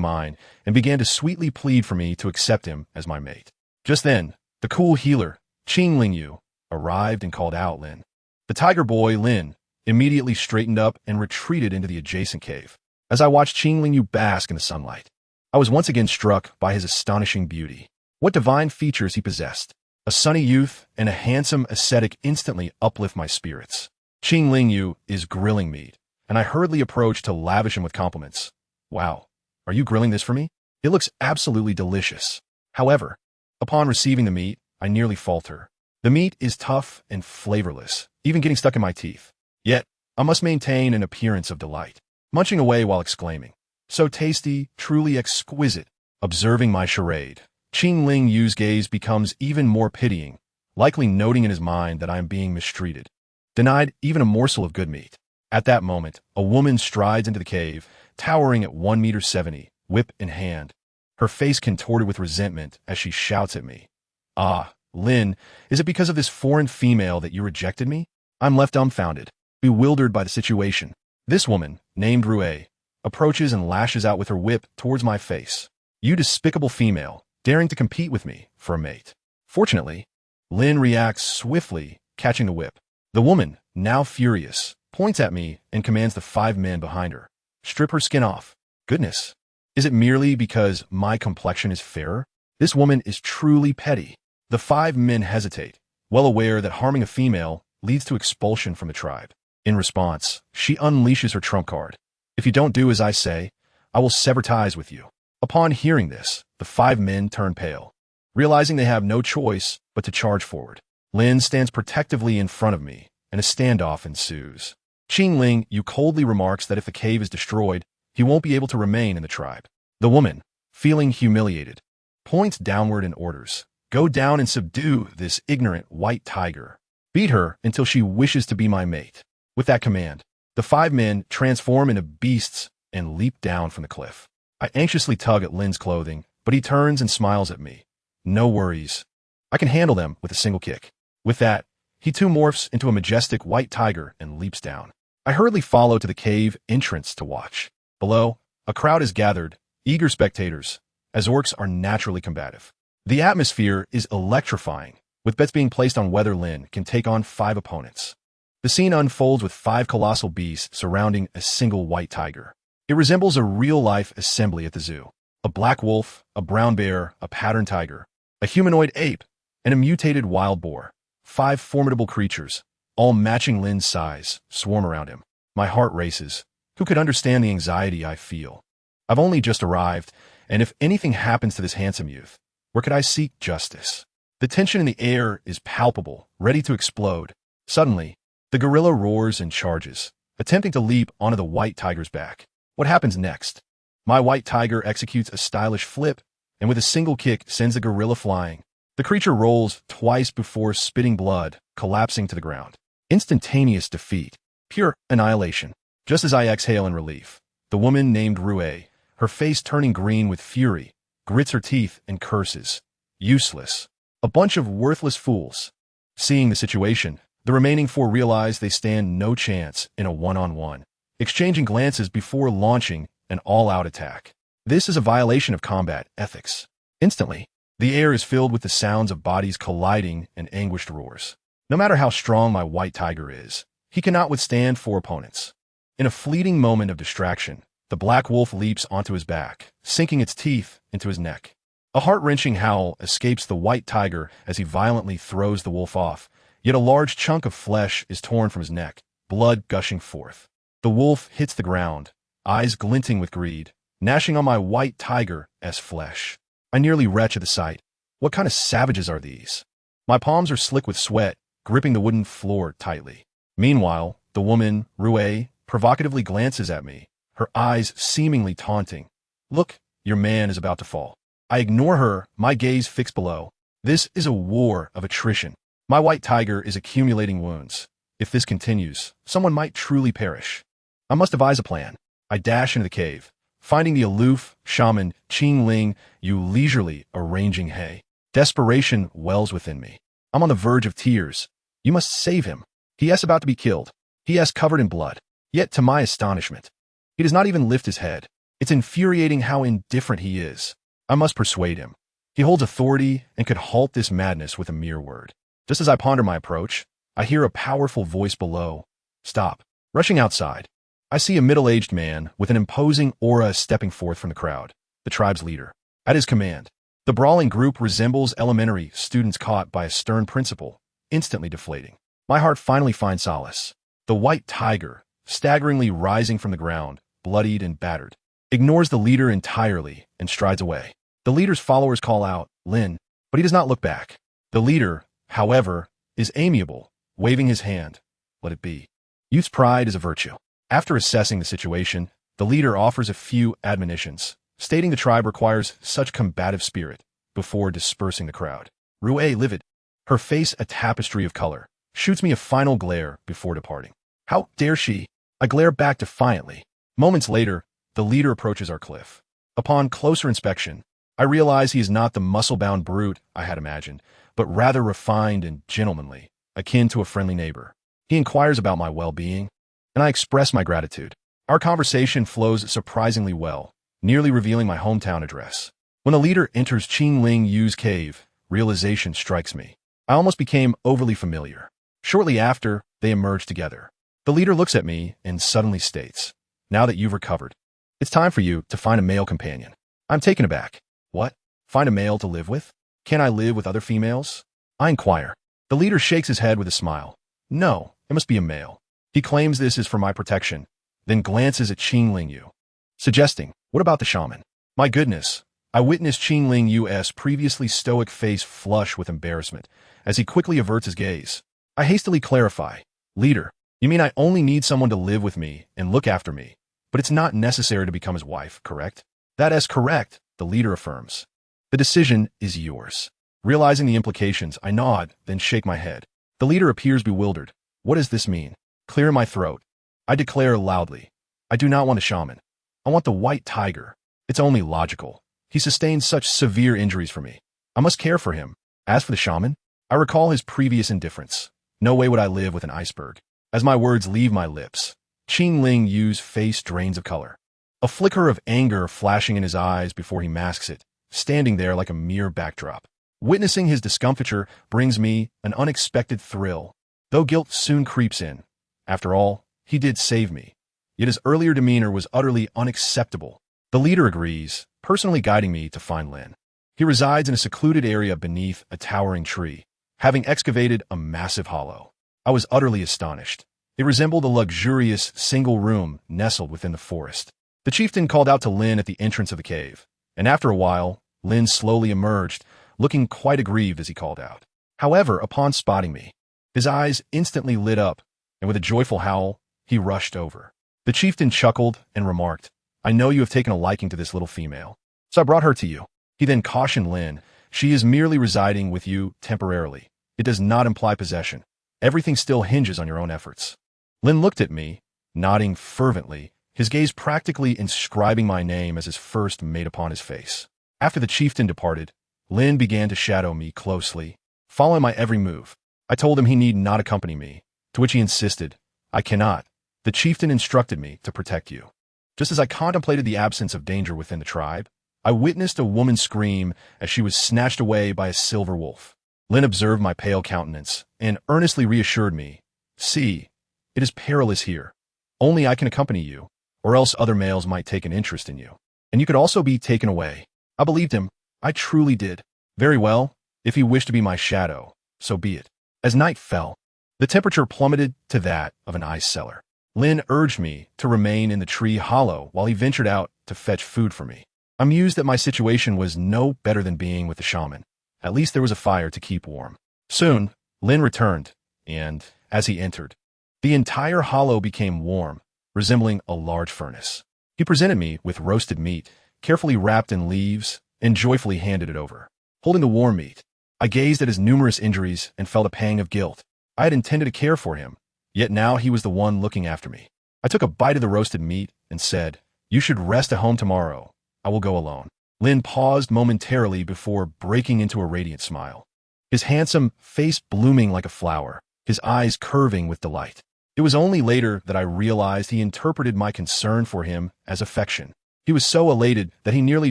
mine, and began to sweetly plead for me to accept him as my mate. Just then, the cool healer, Qing Lingyu, arrived and called out Lin. The tiger boy, Lin, immediately straightened up and retreated into the adjacent cave. As I watched Qing Lingyu bask in the sunlight, I was once again struck by his astonishing beauty. What divine features he possessed. A sunny youth and a handsome ascetic instantly uplift my spirits. Qing Lingyu is grilling meat, and I hurriedly approached to lavish him with compliments. Wow, are you grilling this for me? It looks absolutely delicious. However, upon receiving the meat, I nearly falter. The meat is tough and flavorless, even getting stuck in my teeth. Yet, I must maintain an appearance of delight, munching away while exclaiming, "So tasty, truly exquisite." Observing my charade, Qing Lingyu's gaze becomes even more pitying, likely noting in his mind that I am being mistreated, denied even a morsel of good meat. At that moment, a woman strides into the cave, towering at 1.70 meters, whip in hand, her face contorted with resentment as she shouts at me. "Ah, Lin, is it because of this foreign female that you rejected me?" I'm left dumbfounded, bewildered by the situation. This woman, named Rue, approaches and lashes out with her whip towards my face. "You despicable female, daring to compete with me for a mate. Fortunately, Lin reacts swiftly, catching the whip. The woman, now furious, points at me and commands the 5 men behind her. Strip her skin off. Goodness. Is it merely because my complexion is fairer? This woman is truly petty. The 5 men hesitate, well aware that harming a female leads to expulsion from the tribe. In response, she unleashes her trump card. If you don't do as I say, I will sever ties with you. Upon hearing this, the 5 men turn pale, realizing they have no choice but to charge forward. Lin stands protectively in front of me, and a standoff ensues. Qing Ling Yu coldly remarks that if the cave is destroyed, he won't be able to remain in the tribe. The woman, feeling humiliated, points downward and orders, "Go down and subdue this ignorant white tiger. Beat her until she wishes to be my mate." With that command, the 5 men transform into beasts and leap down from the cliff. I anxiously tug at Lin's clothing, but he turns and smiles at me. "No worries. I can handle them with a single kick." With that, he too morphs into a majestic white tiger and leaps down. I hurriedly follow to the cave entrance to watch. Below, a crowd is gathered, eager spectators, as orcs are naturally combative. The atmosphere is electrifying, with bets being placed on whether Lin can take on 5 opponents. The scene unfolds with 5 colossal beasts surrounding a single white tiger. It resembles a real-life assembly at the zoo. A black wolf, a brown bear, a patterned tiger, a humanoid ape, and a mutated wild boar. 5 formidable creatures, all matching Lin's size, swarm around him. My heart races. Who could understand the anxiety I feel? I've only just arrived, and if anything happens to this handsome youth, where could I seek justice? The tension in the air is palpable, ready to explode. Suddenly, the gorilla roars and charges, attempting to leap onto the white tiger's back. What happens next? My white tiger executes a stylish flip, and with a single kick sends the gorilla flying. The creature rolls twice before spitting blood, collapsing to the ground. Instantaneous defeat. Pure annihilation. Just as I exhale in relief, the woman named Rue, her face turning green with fury, grits her teeth and curses. Useless. A bunch of worthless fools. Seeing the situation, the remaining 4 realize they stand no chance in a one-on-one, exchanging glances before launching an all-out attack. This is a violation of combat ethics. Instantly, the air is filled with the sounds of bodies colliding and anguished roars. No matter how strong my white tiger is, he cannot withstand 4 opponents. In a fleeting moment of distraction, the black wolf leaps onto his back, sinking its teeth into his neck. A heart-wrenching howl escapes the white tiger as he violently throws the wolf off, yet a large chunk of flesh is torn from his neck, blood gushing forth. The wolf hits the ground, eyes glinting with greed, gnashing on my white tiger's flesh. I nearly retch at the sight. What kind of savages are these? My palms are slick with sweat, gripping the wooden floor tightly. Meanwhile, the woman, Rue, provocatively glances at me, her eyes seemingly taunting. "Look, your man is about to fall." I ignore her, my gaze fixed below. This is a war of attrition. My white tiger is accumulating wounds. If this continues, someone might truly perish. I must devise a plan. I dash into the cave, finding the aloof shaman Qing Ling Yu leisurely arranging hay. Desperation wells within me. I'm on the verge of tears. "You must save him. He is about to be killed. He is covered in blood." Yet, to my astonishment, he does not even lift his head. It's infuriating how indifferent he is. I must persuade him. He holds authority and could halt this madness with a mere word. Just as I ponder my approach, I hear a powerful voice below. "Stop." Rushing outside, I see a middle-aged man with an imposing aura stepping forth from the crowd, the tribe's leader. At his command, the brawling group resembles elementary students caught by a stern principal, instantly deflating. My heart finally finds solace. The white tiger, staggeringly rising from the ground, bloodied and battered, ignores the leader entirely and strides away. The leader's followers call out, "Lin," but he does not look back. The leader, however, is amiable, waving his hand. Let it be. Youth's pride is a virtue. After assessing the situation, the leader offers a few admonitions, stating the tribe requires such combative spirit before dispersing the crowd. Rue, livid, her face a tapestry of color, shoots me a final glare before departing. How dare she? I glare back defiantly. Moments later, the leader approaches our cliff. Upon closer inspection, I realize he is not the muscle-bound brute I had imagined, but rather refined and gentlemanly, akin to a friendly neighbor. He inquires about my well-being, and I express my gratitude. Our conversation flows surprisingly well, nearly revealing my hometown address. When the leader enters Qing Ling Yu's cave, realization strikes me. I almost became overly familiar. Shortly after, they emerged together. The leader looks at me and suddenly states, "Now that you've recovered, it's time for you to find a male companion." I'm taken aback. What? Find a male to live with? Can I live with other females? I inquire. The leader shakes his head with a smile. No, it must be a male. He claims this is for my protection, then glances at Qingling Yu, suggesting, what about the shaman? My goodness, I witnessed Qingling Yu's previously stoic face flush with embarrassment as he quickly averts his gaze. I hastily clarify, "Leader, you mean I only need someone to live with me and look after me, but it's not necessary to become his wife, correct?" "That is correct," the leader affirms. "The decision is yours." Realizing the implications, I nod, then shake my head. The leader appears bewildered. What does this mean? Clear my throat. I declare loudly, I do not want a shaman. I want the white tiger. It's only logical. He sustained such severe injuries for me. I must care for him. As for the shaman, I recall his previous indifference. No way would I live with an iceberg. As my words leave my lips, Qingling Yu's face drains of color. A flicker of anger flashing in his eyes before he masks it, standing there like a mere backdrop. Witnessing his discomfiture brings me an unexpected thrill, though guilt soon creeps in. After all, he did save me. Yet his earlier demeanor was utterly unacceptable. The leader agrees, personally guiding me to find Lin. He resides in a secluded area beneath a towering tree, having excavated a massive hollow. I was utterly astonished. It resembled a luxurious single room nestled within the forest. The chieftain called out to Lin at the entrance of the cave, and after a while, Lin slowly emerged, looking quite aggrieved as he called out. However, upon spotting me, his eyes instantly lit up, and with a joyful howl, he rushed over. The chieftain chuckled and remarked, "I know you have taken a liking to this little female, so I brought her to you." He then cautioned Lin, "She is merely residing with you temporarily. It does not imply possession. Everything still hinges on your own efforts." Lin looked at me, nodding fervently, his gaze practically inscribing my name as his first made upon his face. After the chieftain departed, Lin began to shadow me closely, following my every move. I told him he need not accompany me, to which he insisted, "I cannot. The chieftain instructed me to protect you." Just as I contemplated the absence of danger within the tribe, I witnessed a woman scream as she was snatched away by a silver wolf. Lin observed my pale countenance and earnestly reassured me, "See, it is perilous here. Only I can accompany you, or else other males might take an interest in you, and you could also be taken away." I believed him. I truly did. Very well, if he wished to be my shadow, so be it. As night fell, the temperature plummeted to that of an ice cellar. Lin urged me to remain in the tree hollow while he ventured out to fetch food for me. I mused that my situation was no better than being with the shaman. At least there was a fire to keep warm. Soon, Lin returned, and, as he entered, the entire hollow became warm, resembling a large furnace. He presented me with roasted meat, carefully wrapped in leaves, and joyfully handed it over. Holding the warm meat, I gazed at his numerous injuries and felt a pang of guilt. I had intended to care for him, yet now he was the one looking after me. I took a bite of the roasted meat and said, "You should rest at home tomorrow. I will go alone." Lin paused momentarily before breaking into a radiant smile, his handsome face blooming like a flower, his eyes curving with delight. It was only later that I realized he interpreted my concern for him as affection. He was so elated that he nearly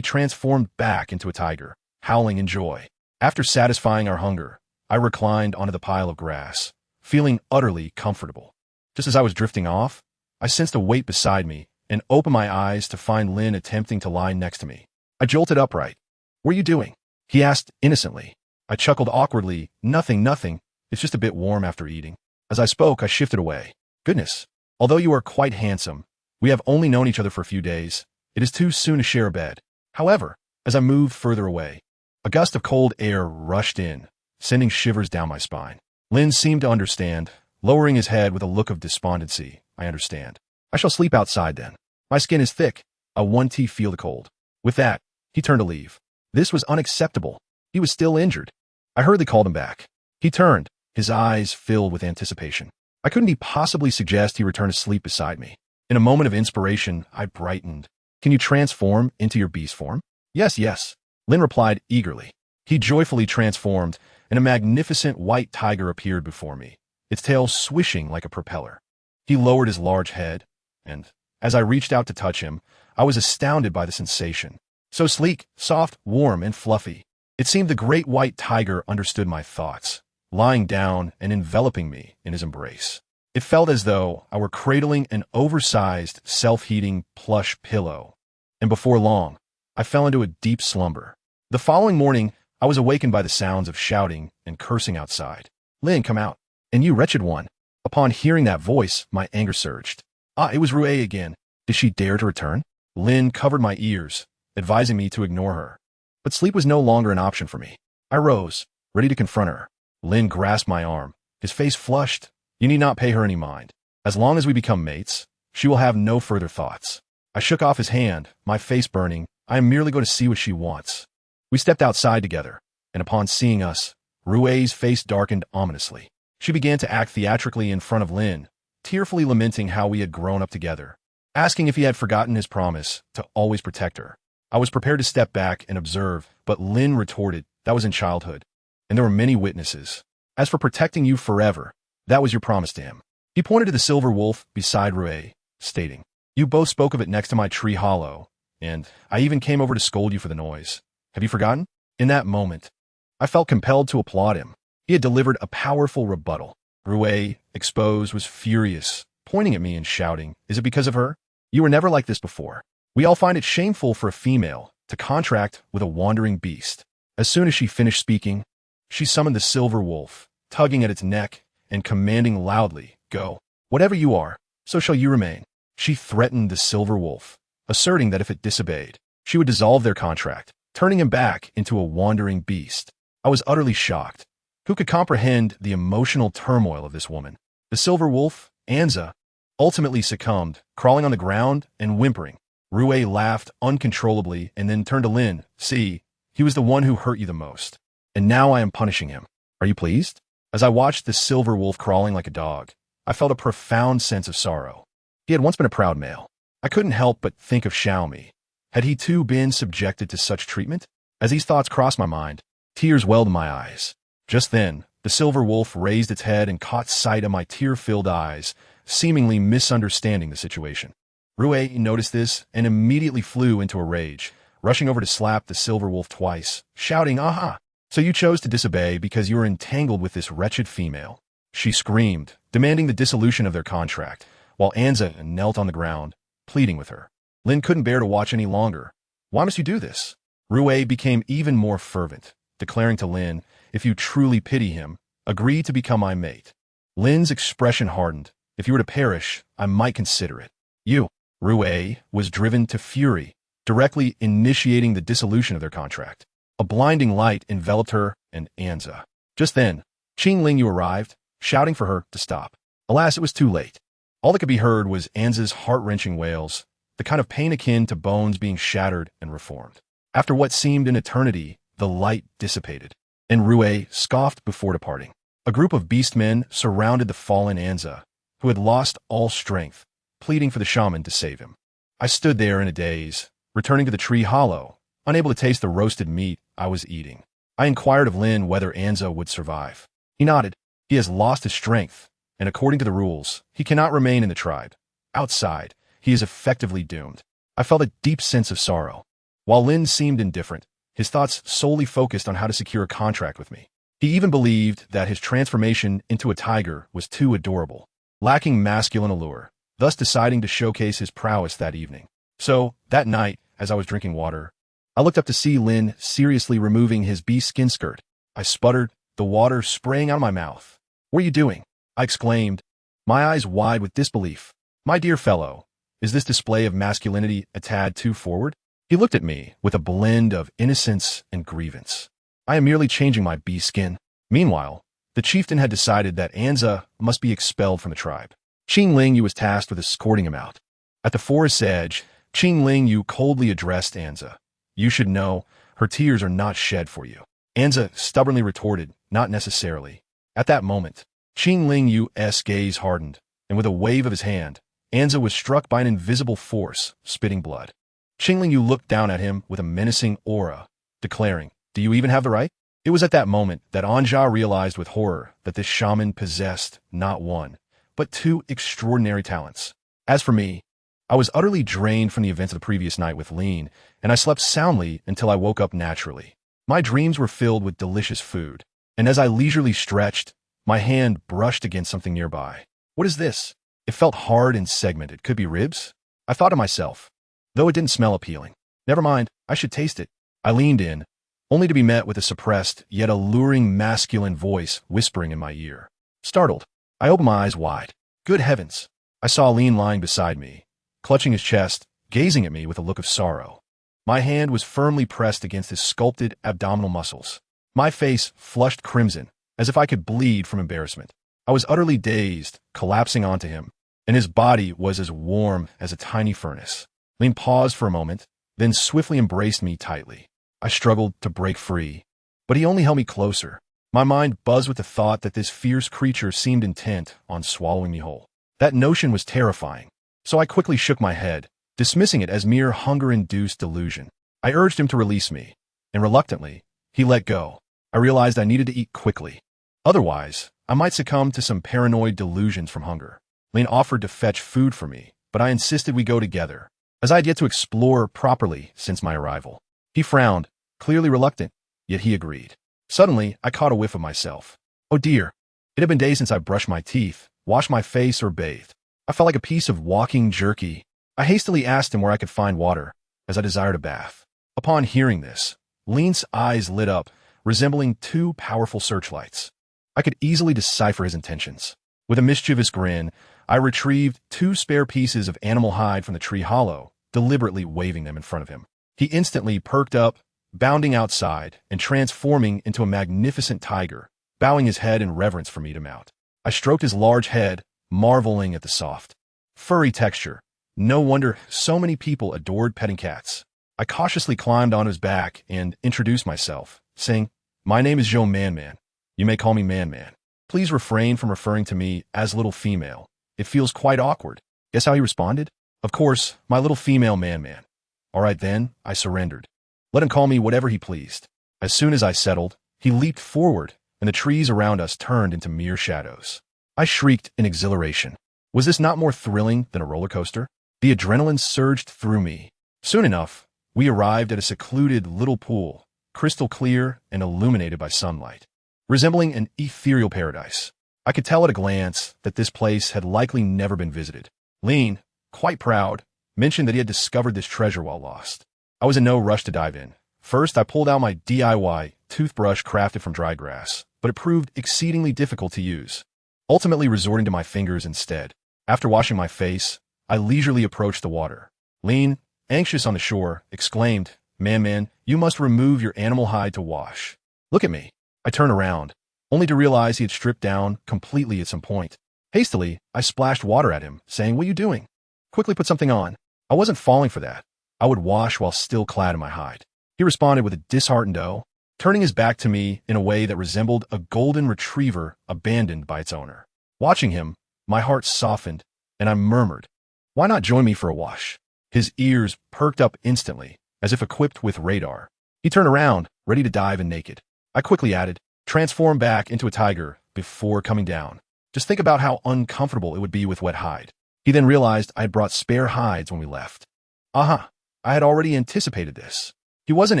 transformed back into a tiger, howling in joy. After satisfying our hunger, I reclined onto the pile of grass, feeling utterly comfortable. Just as I was drifting off, I sensed a weight beside me and opened my eyes to find Lin attempting to lie next to me. I jolted upright. "What are you doing?" he asked innocently. I chuckled awkwardly. Nothing. It's just a bit warm after eating." As I spoke, I shifted away. "Goodness, although you are quite handsome, we have only known each other for a few days. It is too soon to share a bed." However, as I moved further away, a gust of cold air rushed in, sending shivers down my spine. Lin seemed to understand, lowering his head with a look of despondency. "I understand. I shall sleep outside then. My skin is thick. I won't feel the cold." With that, he turned to leave. This was unacceptable. He was still injured. I hurriedly called him back. He turned, his eyes filled with anticipation. I couldn't possibly suggest he return to sleep beside me. In a moment of inspiration, I brightened. "Can you transform into your beast form?" Yes. Lin replied eagerly. He joyfully transformed, and a magnificent white tiger appeared before me, its tail swishing like a propeller. He lowered his large head, and, as I reached out to touch him, I was astounded by the sensation. So sleek, soft, warm, and fluffy. It seemed the great white tiger understood my thoughts, lying down and enveloping me in his embrace. It felt as though I were cradling an oversized, self-heating plush pillow. And before long, I fell into a deep slumber. The following morning, I was awakened by the sounds of shouting and cursing outside. "Lin, come out. And you wretched one." Upon hearing that voice, my anger surged. It was Rue again. Did she dare to return? Lin covered my ears, advising me to ignore her. But sleep was no longer an option for me. I rose, ready to confront her. Lin grasped my arm, his face flushed. "You need not pay her any mind. As long as we become mates, she will have no further thoughts." I shook off his hand, my face burning. "I am merely going to see what she wants." We stepped outside together, and upon seeing us, Rue's face darkened ominously. She began to act theatrically in front of Lin, tearfully lamenting how we had grown up together, asking if he had forgotten his promise to always protect her. I was prepared to step back and observe, but Lin retorted, "That was in childhood, and there were many witnesses. As for protecting you forever, that was your promise to him." He pointed to the silver wolf beside Rue, stating, "You both spoke of it next to my tree hollow, and I even came over to scold you for the noise. Have you forgotten?" In that moment, I felt compelled to applaud him. He had delivered a powerful rebuttal. Rue, exposed, was furious, pointing at me and shouting, "Is it because of her? You were never like this before. We all find it shameful for a female to contract with a wandering beast." As soon as she finished speaking, she summoned the silver wolf, tugging at its neck and commanding loudly, "Go. Whatever you are, so shall you remain." She threatened the silver wolf, asserting that if it disobeyed, she would dissolve their contract, turning him back into a wandering beast. I was utterly shocked. Who could comprehend the emotional turmoil of this woman? The silver wolf, Anza, ultimately succumbed, crawling on the ground and whimpering. Rue laughed uncontrollably and then turned to Lin. "See, he was the one who hurt you the most. And now I am punishing him. Are you pleased?" As I watched the silver wolf crawling like a dog, I felt a profound sense of sorrow. He had once been a proud male. I couldn't help but think of Xiaomi. Had he too been subjected to such treatment? As these thoughts crossed my mind, tears welled in my eyes. Just then, the silver wolf raised its head and caught sight of my tear-filled eyes, seemingly misunderstanding the situation. Rue noticed this and immediately flew into a rage, rushing over to slap the silver wolf twice, shouting, "Aha! So you chose to disobey because you were entangled with this wretched female." She screamed, demanding the dissolution of their contract, while Anza knelt on the ground, pleading with her. Lin couldn't bear to watch any longer. "Why must you do this?" Rue became even more fervent, declaring to Lin, "If you truly pity him, agree to become my mate." Lin's expression hardened. "If you were to perish, I might consider it." "You." Rue was driven to fury, directly initiating the dissolution of their contract. A blinding light enveloped her and Anza. Just then, Qing Ling Yu arrived, shouting for her to stop. Alas, it was too late. All that could be heard was Anza's heart-wrenching wails, the kind of pain akin to bones being shattered and reformed. After what seemed an eternity, the light dissipated, and Rue scoffed before departing. A group of beastmen surrounded the fallen Anza, who had lost all strength, pleading for the shaman to save him. I stood there in a daze, returning to the tree hollow, unable to taste the roasted meat I was eating. I inquired of Lin whether Anza would survive. He nodded. "He has lost his strength, and according to the rules, he cannot remain in the tribe. Outside, he is effectively doomed." I felt a deep sense of sorrow. While Lin seemed indifferent, his thoughts solely focused on how to secure a contract with me. He even believed that his transformation into a tiger was too adorable, lacking masculine allure, thus deciding to showcase his prowess that evening. So, that night, as I was drinking water, I looked up to see Lin seriously removing his beast skin skirt. I sputtered, the water spraying out of my mouth. "What are you doing?" I exclaimed, my eyes wide with disbelief. "My dear fellow, is this display of masculinity a tad too forward?" He looked at me with a blend of innocence and grievance. "I am merely changing my beast skin." Meanwhile, the chieftain had decided that Anza must be expelled from the tribe. Qing Ling Yu was tasked with escorting him out. At the forest's edge, Qing Ling Yu coldly addressed Anza. "You should know, her tears are not shed for you." Anza stubbornly retorted, "Not necessarily." At that moment, Qing Ling Yu's gaze hardened, and with a wave of his hand, Anza was struck by an invisible force, spitting blood. Qing Ling Yu looked down at him with a menacing aura, declaring, "Do you even have the right?" It was at that moment that Anja realized with horror that this shaman possessed not one, but two extraordinary talents. As for me, I was utterly drained from the events of the previous night with Lean, and I slept soundly until I woke up naturally. My dreams were filled with delicious food, and as I leisurely stretched, my hand brushed against something nearby. What is this? It felt hard and segmented. Could be ribs? I thought to myself, though it didn't smell appealing. Never mind, I should taste it. I leaned in, only to be met with a suppressed, yet alluring masculine voice whispering in my ear. Startled, I opened my eyes wide. Good heavens! I saw Lean lying beside me, clutching his chest, gazing at me with a look of sorrow. My hand was firmly pressed against his sculpted abdominal muscles. My face flushed crimson, as if I could bleed from embarrassment. I was utterly dazed, collapsing onto him, and his body was as warm as a tiny furnace. Lean paused for a moment, then swiftly embraced me tightly. I struggled to break free, but he only held me closer. My mind buzzed with the thought that this fierce creature seemed intent on swallowing me whole. That notion was terrifying, so I quickly shook my head, dismissing it as mere hunger-induced delusion. I urged him to release me, and reluctantly, he let go. I realized I needed to eat quickly. Otherwise, I might succumb to some paranoid delusions from hunger. Lean offered to fetch food for me, but I insisted we go together, as I had yet to explore properly since my arrival. He frowned, clearly reluctant, yet he agreed. Suddenly, I caught a whiff of myself. Oh dear, it had been days since I brushed my teeth, washed my face, or bathed. I felt like a piece of walking jerky. I hastily asked him where I could find water, as I desired a bath. Upon hearing this, Lean's eyes lit up, resembling two powerful searchlights. I could easily decipher his intentions. With a mischievous grin, I retrieved 2 spare pieces of animal hide from the tree hollow, deliberately waving them in front of him. He instantly perked up, bounding outside and transforming into a magnificent tiger, bowing his head in reverence for me to mount. I stroked his large head, marveling at the soft, furry texture. No wonder so many people adored petting cats. I cautiously climbed on his back and introduced myself, saying, "My name is Joe Man-Man. You may call me Man-Man. Please refrain from referring to me as little female. It feels quite awkward." Guess how he responded? Of course, my little female Man-Man. All right then, I surrendered. Let him call me whatever he pleased. As soon as I settled, he leaped forward, and the trees around us turned into mere shadows. I shrieked in exhilaration. Was this not more thrilling than a roller coaster? The adrenaline surged through me. Soon enough, we arrived at a secluded little pool, crystal clear and illuminated by sunlight, resembling an ethereal paradise. I could tell at a glance that this place had likely never been visited. Lean, quite proud, mentioned that he had discovered this treasure while lost. I was in no rush to dive in. First, I pulled out my DIY toothbrush crafted from dry grass, but it proved exceedingly difficult to use, ultimately resorting to my fingers instead. After washing my face, I leisurely approached the water. Lean, anxious on the shore, exclaimed, Man-Man, you must remove your animal hide to wash. Look at me. I turned around, only to realize he had stripped down completely at some point. Hastily, I splashed water at him, saying, "What are you doing? Quickly put something on." I wasn't falling for that. I would wash while still clad in my hide. He responded with a disheartened "oh," turning his back to me in a way that resembled a golden retriever abandoned by its owner. Watching him, my heart softened, and I murmured, "Why not join me for a wash?" His ears perked up instantly, as if equipped with radar. He turned around, ready to dive in naked. I quickly added, "Transform back into a tiger before coming down. Just think about how uncomfortable it would be with wet hide." He then realized I had brought spare hides when we left. Aha! I had already anticipated this. He wasn't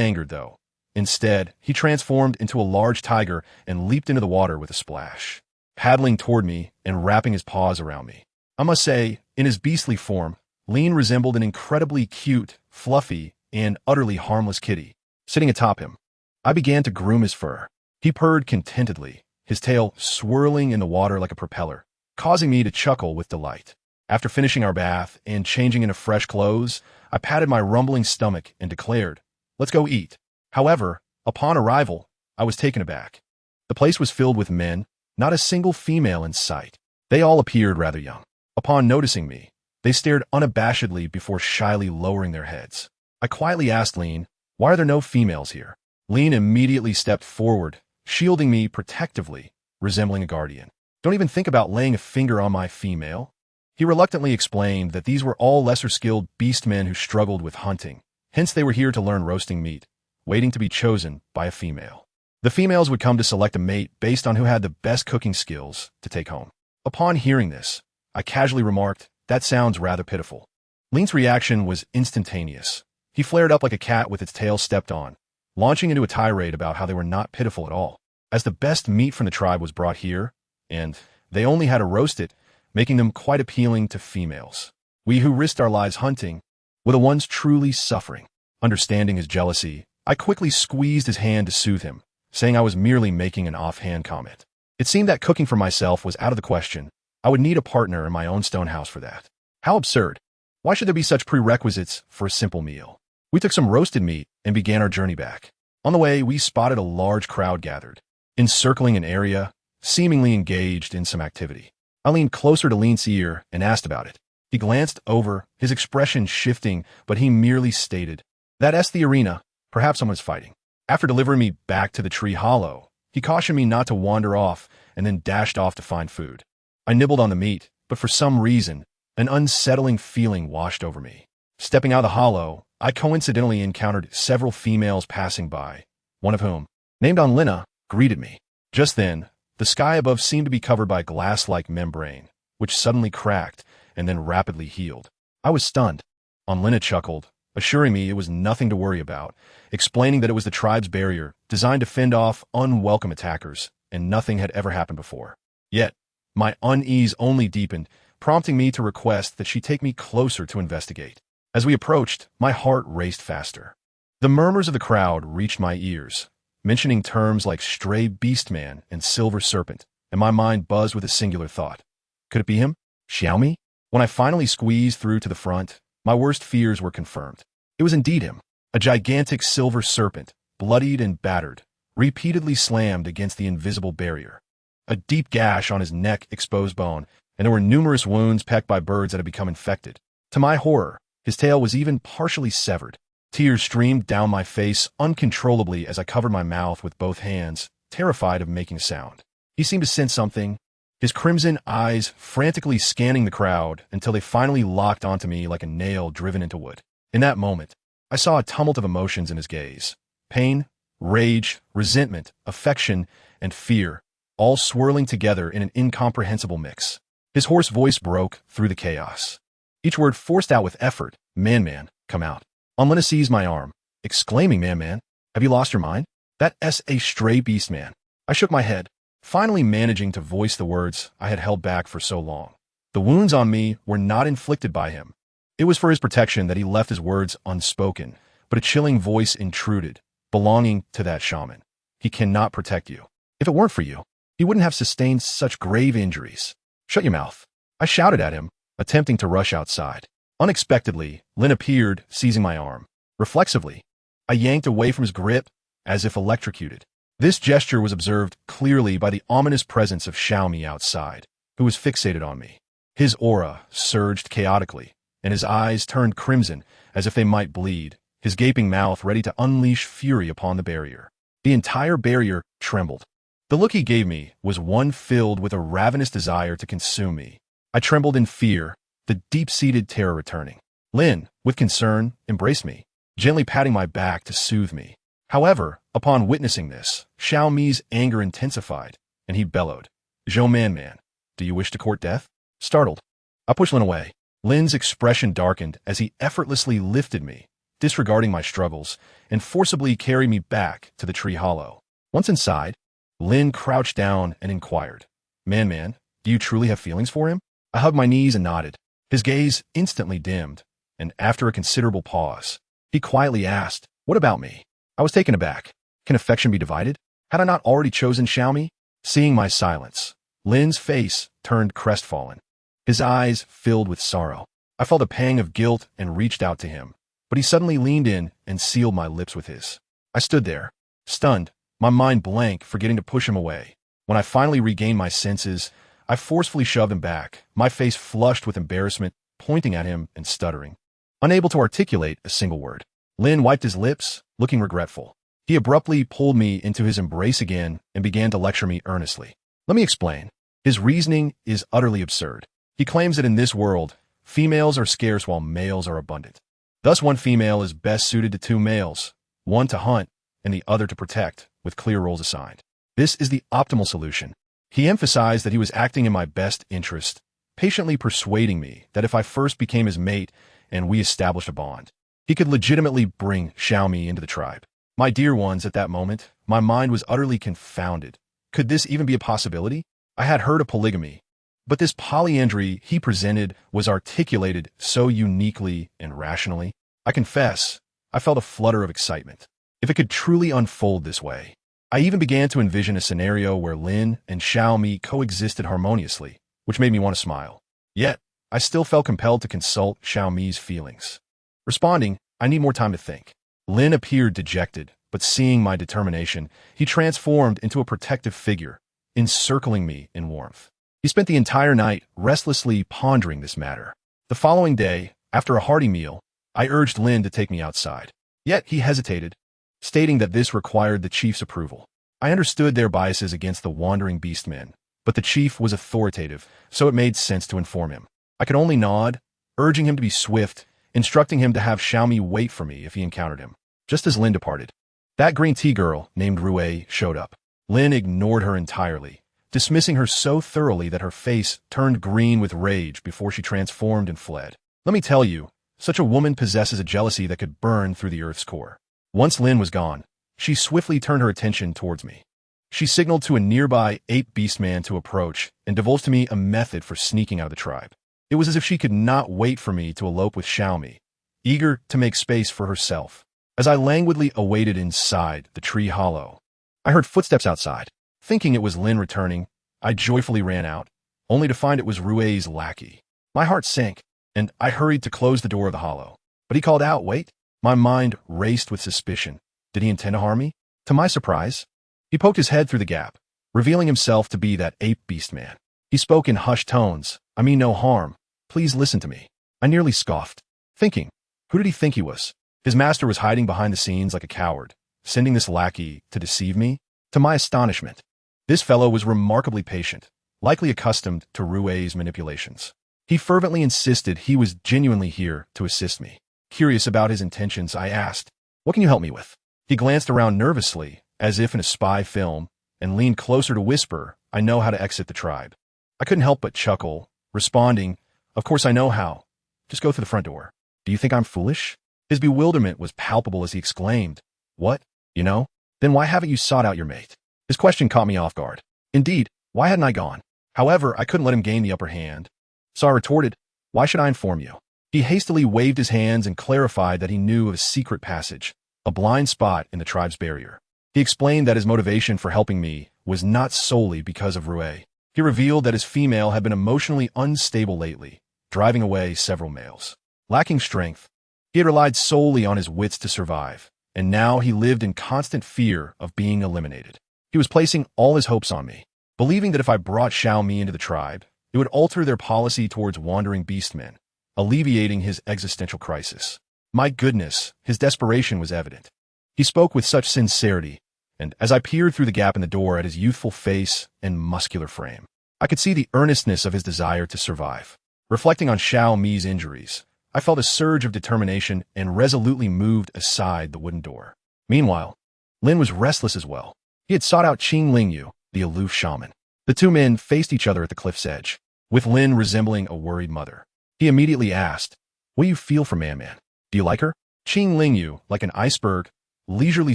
angered, though. Instead, he transformed into a large tiger and leaped into the water with a splash, paddling toward me and wrapping his paws around me. I must say, in his beastly form, Lean resembled an incredibly cute, fluffy, and utterly harmless kitty. Sitting atop him, I began to groom his fur. He purred contentedly, his tail swirling in the water like a propeller, causing me to chuckle with delight. After finishing our bath and changing into fresh clothes, I patted my rumbling stomach and declared, "Let's go eat." However, upon arrival, I was taken aback. The place was filled with men, not a single female in sight. They all appeared rather young. Upon noticing me, they stared unabashedly before shyly lowering their heads. I quietly asked Lean, "Why are there no females here?" Lean immediately stepped forward, shielding me protectively, resembling a guardian. "Don't even think about laying a finger on my female." He reluctantly explained that these were all lesser-skilled beastmen who struggled with hunting. Hence they were here to learn roasting meat, waiting to be chosen by a female. The females would come to select a mate based on who had the best cooking skills to take home. Upon hearing this, I casually remarked, "That sounds rather pitiful." Lean's reaction was instantaneous. He flared up like a cat with its tail stepped on, launching into a tirade about how they were not pitiful at all, as the best meat from the tribe was brought here, and they only had to roast it, making them quite appealing to females. We who risked our lives hunting were the ones truly suffering. Understanding his jealousy, I quickly squeezed his hand to soothe him, saying I was merely making an offhand comment. It seemed that cooking for myself was out of the question. I would need a partner in my own stone house for that. How absurd. Why should there be such prerequisites for a simple meal? We took some roasted meat and began our journey back. On the way, we spotted a large crowd gathered, encircling an area, seemingly engaged in some activity. I leaned closer to Lin's ear and asked about it. He glanced over, his expression shifting, but he merely stated, "That's the arena. Perhaps someone's fighting." After delivering me back to the tree hollow, he cautioned me not to wander off and then dashed off to find food. I nibbled on the meat, but for some reason, an unsettling feeling washed over me. Stepping out of the hollow, I coincidentally encountered several females passing by, one of whom, named Lina, greeted me. Just then, the sky above seemed to be covered by a glass-like membrane, which suddenly cracked and then rapidly healed. I was stunned. Lina chuckled, assuring me it was nothing to worry about, explaining that it was the tribe's barrier, designed to fend off unwelcome attackers, and nothing had ever happened before. Yet, my unease only deepened, prompting me to request that she take me closer to investigate. As we approached, my heart raced faster. The murmurs of the crowd reached my ears, mentioning terms like stray Beastman and silver serpent, and my mind buzzed with a singular thought. Could it be him? Xiaomi? When I finally squeezed through to the front, my worst fears were confirmed. It was indeed him, a gigantic silver serpent, bloodied and battered, repeatedly slammed against the invisible barrier. A deep gash on his neck exposed bone, and there were numerous wounds pecked by birds that had become infected. To my horror, his tail was even partially severed. Tears streamed down my face uncontrollably as I covered my mouth with both hands, terrified of making a sound. He seemed to sense something, his crimson eyes frantically scanning the crowd until they finally locked onto me like a nail driven into wood. In that moment, I saw a tumult of emotions in his gaze. Pain, rage, resentment, affection, and fear, all swirling together in an incomprehensible mix. His hoarse voice broke through the chaos. Each word forced out with effort. "Man, come out." Lina seized my arm, exclaiming, "Man, have you lost your mind? That's a stray beast, man." I shook my head, finally managing to voice the words I had held back for so long. The wounds on me were not inflicted by him. It was for his protection that he left his words unspoken, but a chilling voice intruded, belonging to that shaman. "He cannot protect you. If it weren't for you, he wouldn't have sustained such grave injuries. Shut your mouth." I shouted at him, attempting to rush outside. Unexpectedly, Lin appeared, seizing my arm. Reflexively, I yanked away from his grip, as if electrocuted. This gesture was observed clearly by the ominous presence of Xiaomi outside, who was fixated on me. His aura surged chaotically, and his eyes turned crimson as if they might bleed, his gaping mouth ready to unleash fury upon the barrier. The entire barrier trembled. The look he gave me was one filled with a ravenous desire to consume me. I trembled in fear, the deep-seated terror returning. Lin, with concern, embraced me, gently patting my back to soothe me. However, upon witnessing this, Xiaomi's anger intensified, and he bellowed, "Zhou man, do you wish to court death?" Startled, I pushed Lin away. Lin's expression darkened as he effortlessly lifted me, disregarding my struggles, and forcibly carried me back to the tree hollow. Once inside, Lin crouched down and inquired, Man, do you truly have feelings for him?" I hugged my knees and nodded. His gaze instantly dimmed, and after a considerable pause, he quietly asked, "What about me?" I was taken aback. Can affection be divided? Had I not already chosen Xiaomi? Seeing my silence, Lin's face turned crestfallen. His eyes filled with sorrow. I felt a pang of guilt and reached out to him, but he suddenly leaned in and sealed my lips with his. I stood there, stunned, my mind blank, forgetting to push him away. When I finally regained my senses, I forcefully shoved him back, my face flushed with embarrassment, pointing at him and stuttering. Unable to articulate a single word, Lin wiped his lips, looking regretful. He abruptly pulled me into his embrace again and began to lecture me earnestly. Let me explain. His reasoning is utterly absurd. He claims that in this world, females are scarce while males are abundant. Thus one female is best suited to two males, one to hunt and the other to protect, with clear roles assigned. This is the optimal solution. He emphasized that he was acting in my best interest, patiently persuading me that if I first became his mate and we established a bond, he could legitimately bring Xiaomi into the tribe. My dear ones, at that moment, my mind was utterly confounded. Could this even be a possibility? I had heard of polygamy, but this polyandry he presented was articulated so uniquely and rationally. I confess, I felt a flutter of excitement. If it could truly unfold this way, I even began to envision a scenario where Lin and Xiaomi coexisted harmoniously, which made me want to smile. Yet, I still felt compelled to consult Xiaomi's feelings. Responding, I need more time to think. Lin appeared dejected, but seeing my determination, he transformed into a protective figure, encircling me in warmth. He spent the entire night restlessly pondering this matter. The following day, after a hearty meal, I urged Lin to take me outside. Yet he hesitated, stating that this required the chief's approval. I understood their biases against the wandering Beastman, but the chief was authoritative, so it made sense to inform him. I could only nod, urging him to be swift, instructing him to have Xiaomi wait for me if he encountered him. Just as Lin departed, that green tea girl named Rui showed up. Lin ignored her entirely, dismissing her so thoroughly that her face turned green with rage before she transformed and fled. Let me tell you, such a woman possesses a jealousy that could burn through the earth's core. Once Lin was gone, she swiftly turned her attention towards me. She signaled to a nearby ape beastman to approach and divulged to me a method for sneaking out of the tribe. It was as if she could not wait for me to elope with Xiaomi, eager to make space for herself. As I languidly awaited inside the tree hollow, I heard footsteps outside. Thinking it was Lin returning, I joyfully ran out, only to find it was Rui's lackey. My heart sank, and I hurried to close the door of the hollow. But he called out, "Wait!" My mind raced with suspicion. Did he intend to harm me? To my surprise, he poked his head through the gap, revealing himself to be that ape beastman. He spoke in hushed tones. "I mean no harm. Please listen to me." I nearly scoffed, thinking, who did he think he was? His master was hiding behind the scenes like a coward, sending this lackey to deceive me? To my astonishment, this fellow was remarkably patient, likely accustomed to Rui's manipulations. He fervently insisted he was genuinely here to assist me. Curious about his intentions, I asked, "What can you help me with?" He glanced around nervously, as if in a spy film, and leaned closer to whisper, "I know how to exit the tribe." I couldn't help but chuckle, responding, "Of course I know how. Just go through the front door." "Do you think I'm foolish?" His bewilderment was palpable as he exclaimed, "What? You know? Then why haven't you sought out your mate?" His question caught me off guard. Indeed, why hadn't I gone? However, I couldn't let him gain the upper hand, so I retorted, "Why should I inform you?" He hastily waved his hands and clarified that he knew of a secret passage, a blind spot in the tribe's barrier. He explained that his motivation for helping me was not solely because of Rui. He revealed that his female had been emotionally unstable lately, driving away several males. Lacking strength, he had relied solely on his wits to survive, and now he lived in constant fear of being eliminated. He was placing all his hopes on me, believing that if I brought Xiaomi into the tribe, it would alter their policy towards wandering beastmen, alleviating his existential crisis. My goodness, his desperation was evident. He spoke with such sincerity, and as I peered through the gap in the door at his youthful face and muscular frame, I could see the earnestness of his desire to survive. Reflecting on Xiaomi's injuries, I felt a surge of determination and resolutely moved aside the wooden door. Meanwhile, Lin was restless as well. He had sought out Qing Lingyu, the aloof shaman. The two men faced each other at the cliff's edge, with Lin resembling a worried mother. He immediately asked, "What do you feel for Man-Man? Do you like her?" Qing Lingyu, like an iceberg, leisurely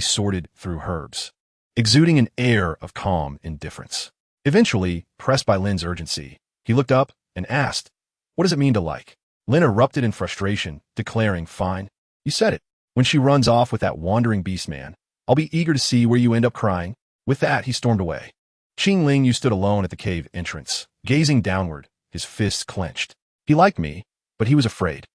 sorted through herbs, exuding an air of calm indifference. Eventually, pressed by Lin's urgency, he looked up and asked, "What does it mean to like?" Lin erupted in frustration, declaring, "Fine. You said it. When she runs off with that wandering beastman, I'll be eager to see where you end up crying." With that, he stormed away. Qing Lingyu stood alone at the cave entrance, gazing downward, his fists clenched. He liked me, but he was afraid.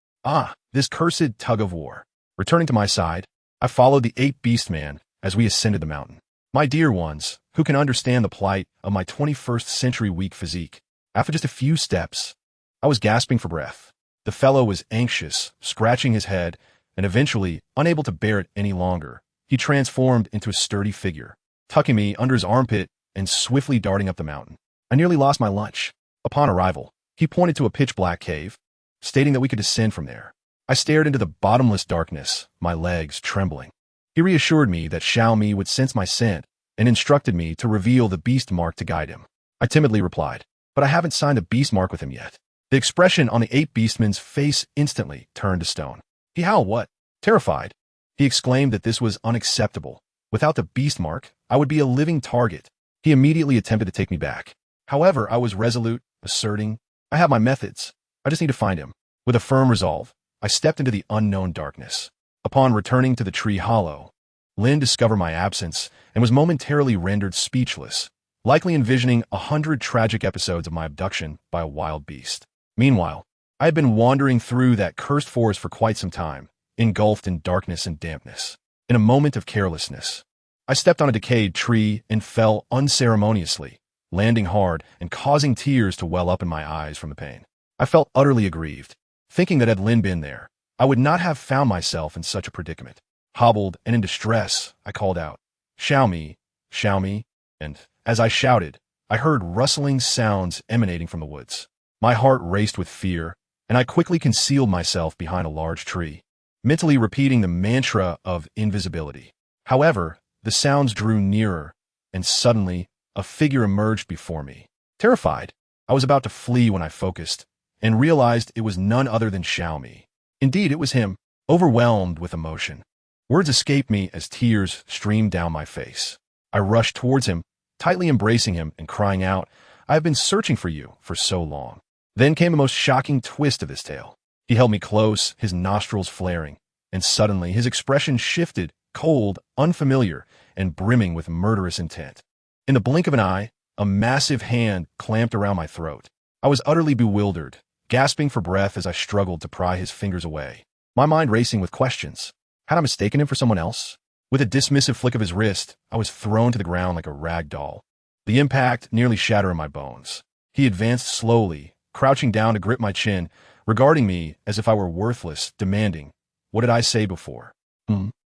This cursed tug-of-war. Returning to my side, I followed the ape beastman as we ascended the mountain. My dear ones, who can understand the plight of my 21st century weak physique? After just a few steps, I was gasping for breath. The fellow was anxious, scratching his head, and eventually, unable to bear it any longer, he transformed into a sturdy figure, tucking me under his armpit and swiftly darting up the mountain. I nearly lost my lunch. Upon arrival, he pointed to a pitch-black cave, stating that we could descend from there. I stared into the bottomless darkness, my legs trembling. He reassured me that Xiaomi would sense my scent and instructed me to reveal the beast mark to guide him. I timidly replied, "But I haven't signed a beast mark with him yet." The expression on the ape beastman's face instantly turned to stone. He howled, "What?" Terrified, He exclaimed that this was unacceptable. Without the beast mark, I would be a living target. He immediately attempted to take me back. However, I was resolute, asserting, I have my methods. I just need to find him. With a firm resolve, I stepped into the unknown darkness. Upon returning to the tree hollow, Lynn discovered my absence and was momentarily rendered speechless, likely envisioning 100 tragic episodes of my abduction by a wild beast. Meanwhile, I had been wandering through that cursed forest for quite some time, engulfed in darkness and dampness. In a moment of carelessness, I stepped on a decayed tree and fell unceremoniously, landing hard and causing tears to well up in my eyes from the pain. I felt utterly aggrieved, thinking that had Lynn been there, I would not have found myself in such a predicament. Hobbled and in distress, I called out, Xiaomi, Xiaomi, and as I shouted, I heard rustling sounds emanating from the woods. My heart raced with fear, and I quickly concealed myself behind a large tree, mentally repeating the mantra of invisibility. However, the sounds drew nearer, and suddenly, a figure emerged before me. Terrified, I was about to flee when I focused, and realized it was none other than Xiaomi. Indeed, it was him, overwhelmed with emotion. Words escaped me as tears streamed down my face. I rushed towards him, tightly embracing him and crying out, I have been searching for you for so long. Then came the most shocking twist of this tale. He held me close, his nostrils flaring, and suddenly his expression shifted, cold, unfamiliar, and brimming with murderous intent. In the blink of an eye, a massive hand clamped around my throat. I was utterly bewildered, gasping for breath as I struggled to pry his fingers away, my mind racing with questions. Had I mistaken him for someone else? With a dismissive flick of his wrist, I was thrown to the ground like a rag doll, the impact nearly shattering my bones. He advanced slowly, crouching down to grip my chin, regarding me as if I were worthless, demanding, what did I say before?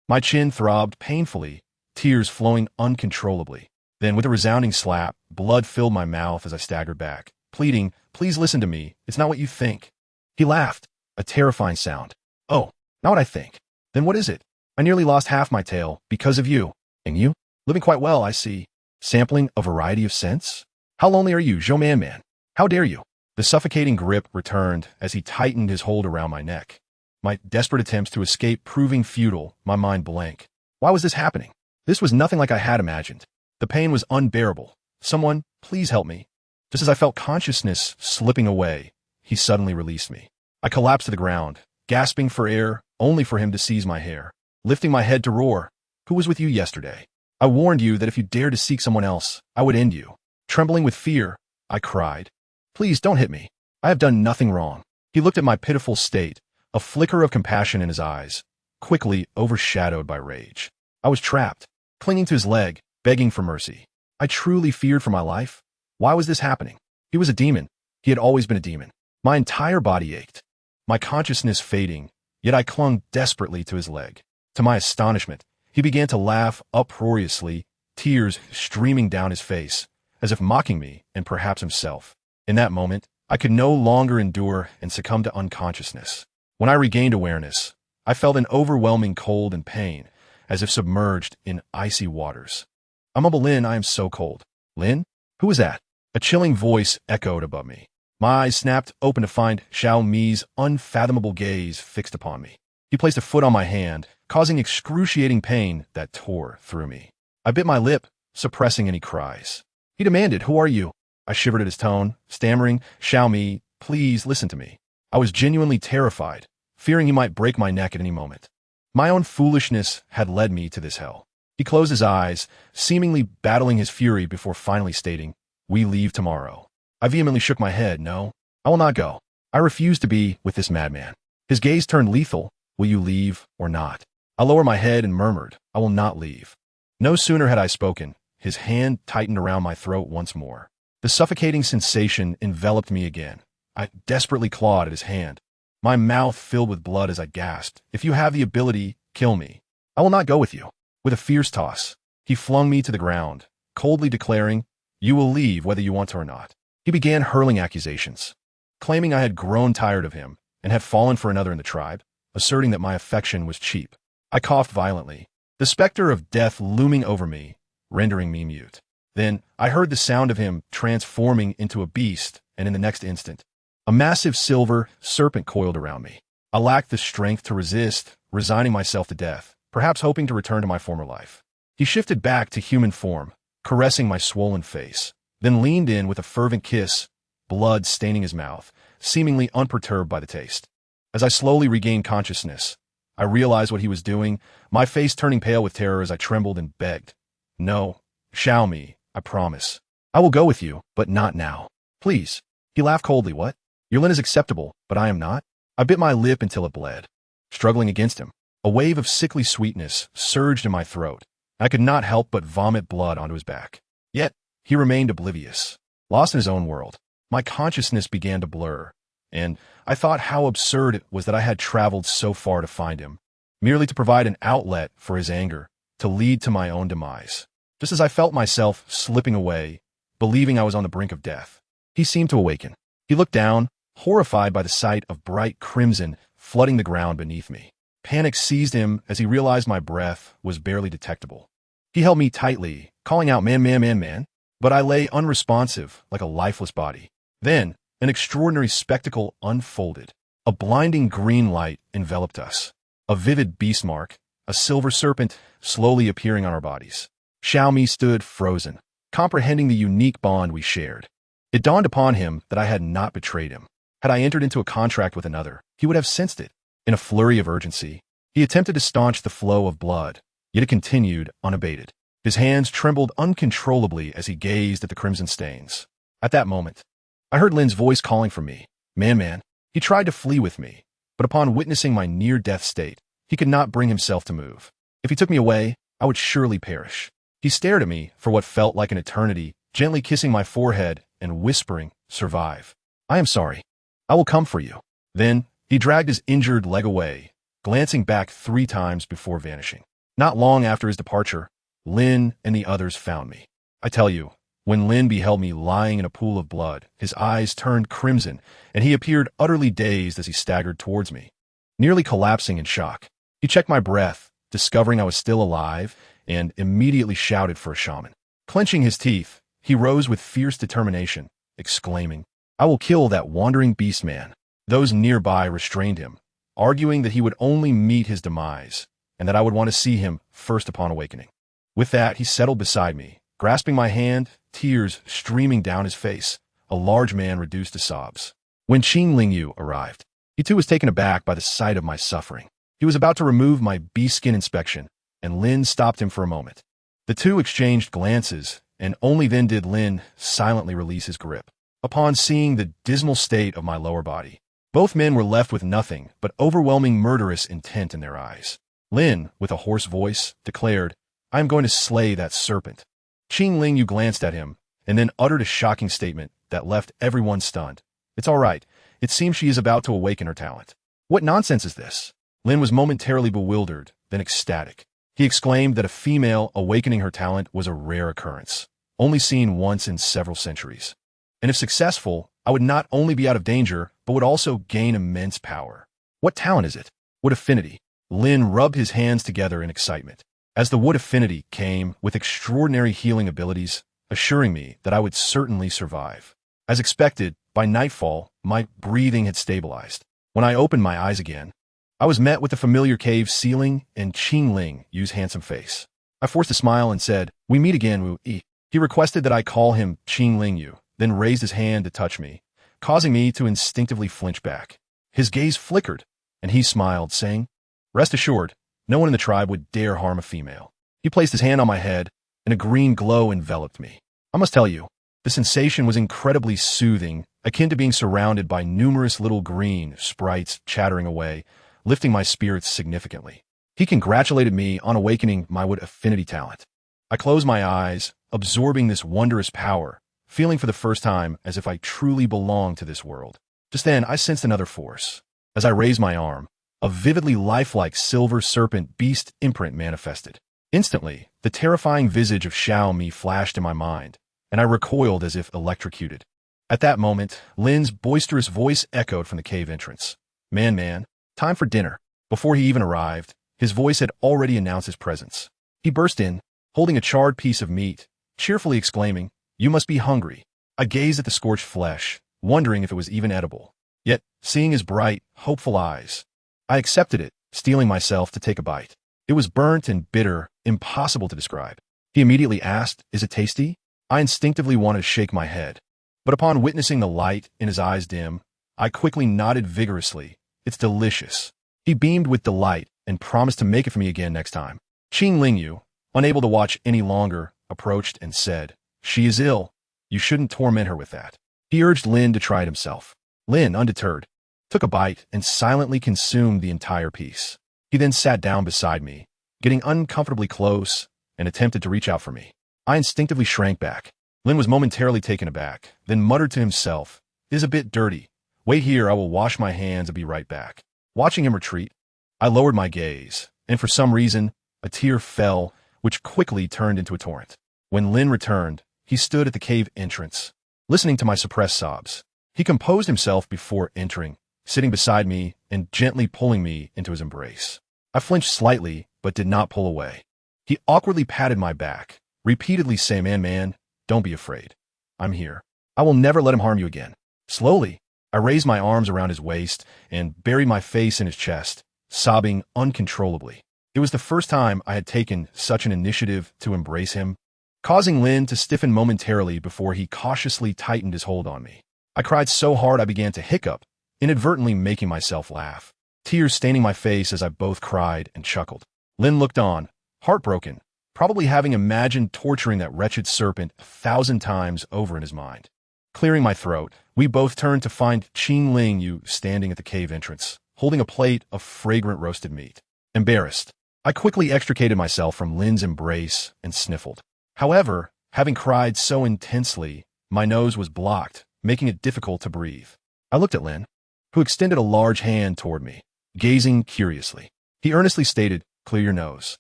My chin throbbed painfully, tears flowing uncontrollably. Then, with a resounding slap, blood filled my mouth as I staggered back, pleading, please listen to me, it's not what you think. He laughed, a terrifying sound. Oh, not what I think. Then what is it? I nearly lost half my tail because of you. And you? Living quite well, I see. Sampling a variety of scents? How lonely are you, Zhou Man? How dare you? The suffocating grip returned as he tightened his hold around my neck. My desperate attempts to escape proving futile, my mind blank. Why was this happening? This was nothing like I had imagined. The pain was unbearable. Someone, please help me. Just as I felt consciousness slipping away, he suddenly released me. I collapsed to the ground, gasping for air, only for him to seize my hair, lifting my head to roar. Who was with you yesterday? I warned you that if you dared to seek someone else, I would end you. Trembling with fear, I cried, please don't hit me. I have done nothing wrong. He looked at my pitiful state, a flicker of compassion in his eyes, quickly overshadowed by rage. I was trapped, clinging to his leg, begging for mercy. I truly feared for my life. Why was this happening? He was a demon. He had always been a demon. My entire body ached, my consciousness fading, yet I clung desperately to his leg. To my astonishment, he began to laugh uproariously, tears streaming down his face, as if mocking me and perhaps himself. In that moment, I could no longer endure and succumbed to unconsciousness. When I regained awareness, I felt an overwhelming cold and pain, as if submerged in icy waters. I mumbled, Lin, I am so cold. Lin? Who was that? A chilling voice echoed above me. My eyes snapped open to find Xiaomi's unfathomable gaze fixed upon me. He placed a foot on my hand, causing excruciating pain that tore through me. I bit my lip, suppressing any cries. He demanded, who are you? I shivered at his tone, stammering, Xiaomi, please listen to me. I was genuinely terrified, fearing he might break my neck at any moment. My own foolishness had led me to this hell. He closed his eyes, seemingly battling his fury before finally stating, we leave tomorrow. I vehemently shook my head, no, I will not go. I refuse to be with this madman. His gaze turned lethal, will you leave or not? I lowered my head and murmured, I will not leave. No sooner had I spoken, his hand tightened around my throat once more. The suffocating sensation enveloped me again. I desperately clawed at his hand, my mouth filled with blood as I gasped, if you have the ability, kill me. I will not go with you. With a fierce toss, he flung me to the ground, coldly declaring, you will leave whether you want to or not. He began hurling accusations, claiming I had grown tired of him and had fallen for another in the tribe, asserting that my affection was cheap. I coughed violently, the specter of death looming over me, rendering me mute. Then I heard the sound of him transforming into a beast, and in the next instant, a massive silver serpent coiled around me. I lacked the strength to resist, resigning myself to death, perhaps hoping to return to my former life. He shifted back to human form, caressing my swollen face, then leaned in with a fervent kiss, blood staining his mouth, seemingly unperturbed by the taste. As I slowly regained consciousness, I realized what he was doing, my face turning pale with terror as I trembled and begged. No, Xiaomi, I promise. I will go with you, but not now. Please. He laughed coldly. What? Your Lin is acceptable, but I am not? I bit my lip until it bled. Struggling against him, a wave of sickly sweetness surged in my throat. I could not help but vomit blood onto his back. Yet, he remained oblivious, lost in his own world. My consciousness began to blur, and I thought how absurd it was that I had traveled so far to find him, merely to provide an outlet for his anger, to lead to my own demise. Just as I felt myself slipping away, believing I was on the brink of death, he seemed to awaken. He looked down, horrified by the sight of bright crimson flooding the ground beneath me. Panic seized him as he realized my breath was barely detectable. He held me tightly, calling out, "Man, man, man, man," but I lay unresponsive like a lifeless body. Then, an extraordinary spectacle unfolded. A blinding green light enveloped us. A vivid beast mark, a silver serpent, slowly appearing on our bodies. Xiaomi stood frozen, comprehending the unique bond we shared. It dawned upon him that I had not betrayed him. Had I entered into a contract with another, he would have sensed it. In a flurry of urgency, he attempted to staunch the flow of blood, yet it continued unabated. His hands trembled uncontrollably as he gazed at the crimson stains. At that moment, I heard Lin's voice calling for me. "Man, man." He tried to flee with me, but upon witnessing my near-death state, he could not bring himself to move. If he took me away, I would surely perish. He stared at me for what felt like an eternity, gently kissing my forehead and whispering, "Survive. I am sorry. I will come for you." Then, he dragged his injured leg away, glancing back 3 times before vanishing. Not long after his departure, Lin and the others found me. I tell you, when Lin beheld me lying in a pool of blood, his eyes turned crimson, and he appeared utterly dazed as he staggered towards me, nearly collapsing in shock. He checked my breath, discovering I was still alive, and immediately shouted for a shaman. Clenching his teeth, he rose with fierce determination, exclaiming, "I will kill that wandering Beastman." Those nearby restrained him, arguing that he would only meet his demise, and that I would want to see him first upon awakening. With that, he settled beside me, grasping my hand, tears streaming down his face, a large man reduced to sobs. When Qing Lingyu arrived, he too was taken aback by the sight of my suffering. He was about to remove my beast skin inspection, and Lin stopped him for a moment. The two exchanged glances, and only then did Lin silently release his grip. Upon seeing the dismal state of my lower body, both men were left with nothing but overwhelming murderous intent in their eyes. Lin, with a hoarse voice, declared, "I am going to slay that serpent." Qing Lingyu glanced at him, and then uttered a shocking statement that left everyone stunned. "It's all right. It seems she is about to awaken her talent." "What nonsense is this?" Lin was momentarily bewildered, then ecstatic. He exclaimed that a female awakening her talent was a rare occurrence, only seen once in several centuries. And if successful, I would not only be out of danger, but would also gain immense power. What talent is it? What affinity? Lin rubbed his hands together in excitement, as the wood affinity came with extraordinary healing abilities, assuring me that I would certainly survive. As expected, by nightfall, my breathing had stabilized. When I opened my eyes again, I was met with the familiar cave ceiling and Qing Lingyu's handsome face. I forced a smile and said, "We meet again, Wu Yi." He requested that I call him Qing Lingyu, then raised his hand to touch me, causing me to instinctively flinch back. His gaze flickered, and he smiled, saying, "Rest assured, no one in the tribe would dare harm a female." He placed his hand on my head, and a green glow enveloped me. I must tell you, the sensation was incredibly soothing, akin to being surrounded by numerous little green sprites chattering away, lifting my spirits significantly. He congratulated me on awakening my wood affinity talent. I closed my eyes, absorbing this wondrous power, feeling for the first time as if I truly belonged to this world. Just then, I sensed another force. As I raised my arm, a vividly lifelike silver serpent beast imprint manifested. Instantly, the terrifying visage of Xiaomi flashed in my mind, and I recoiled as if electrocuted. At that moment, Lin's boisterous voice echoed from the cave entrance. "Man, man, time for dinner." Before he even arrived, his voice had already announced his presence. He burst in, holding a charred piece of meat, cheerfully exclaiming, "You must be hungry." I gazed at the scorched flesh, wondering if it was even edible. Yet, seeing his bright, hopeful eyes, I accepted it, steeling myself to take a bite. It was burnt and bitter, impossible to describe. He immediately asked, "Is it tasty?" I instinctively wanted to shake my head, but upon witnessing the light in his eyes dim, I quickly nodded vigorously. "It's delicious." He beamed with delight and promised to make it for me again next time. Qing Lingyu, unable to watch any longer, approached and said, "She is ill. You shouldn't torment her with that." He urged Lin to try it himself. Lin, undeterred, took a bite and silently consumed the entire piece. He then sat down beside me, getting uncomfortably close, and attempted to reach out for me. I instinctively shrank back. Lin was momentarily taken aback, then muttered to himself, "It is a bit dirty. Wait here, I will wash my hands and be right back." Watching him retreat, I lowered my gaze, and for some reason, a tear fell, which quickly turned into a torrent. When Lin returned, he stood at the cave entrance, listening to my suppressed sobs. He composed himself before entering, sitting beside me and gently pulling me into his embrace. I flinched slightly, but did not pull away. He awkwardly patted my back, repeatedly saying, Man, don't be afraid. I'm here. I will never let him harm you again." Slowly, I raised my arms around his waist and buried my face in his chest, sobbing uncontrollably. It was the first time I had taken such an initiative to embrace him, causing Lin to stiffen momentarily before he cautiously tightened his hold on me. I cried so hard I began to hiccup, inadvertently making myself laugh, tears staining my face as I both cried and chuckled. Lin looked on, heartbroken, probably having imagined torturing that wretched serpent 1,000 times over in his mind. Clearing my throat, we both turned to find Qing Lingyu standing at the cave entrance, holding a plate of fragrant roasted meat. Embarrassed, I quickly extricated myself from Lin's embrace and sniffled. However, having cried so intensely, my nose was blocked, making it difficult to breathe. I looked at Lin, who extended a large hand toward me, gazing curiously. He earnestly stated, "Clear your nose."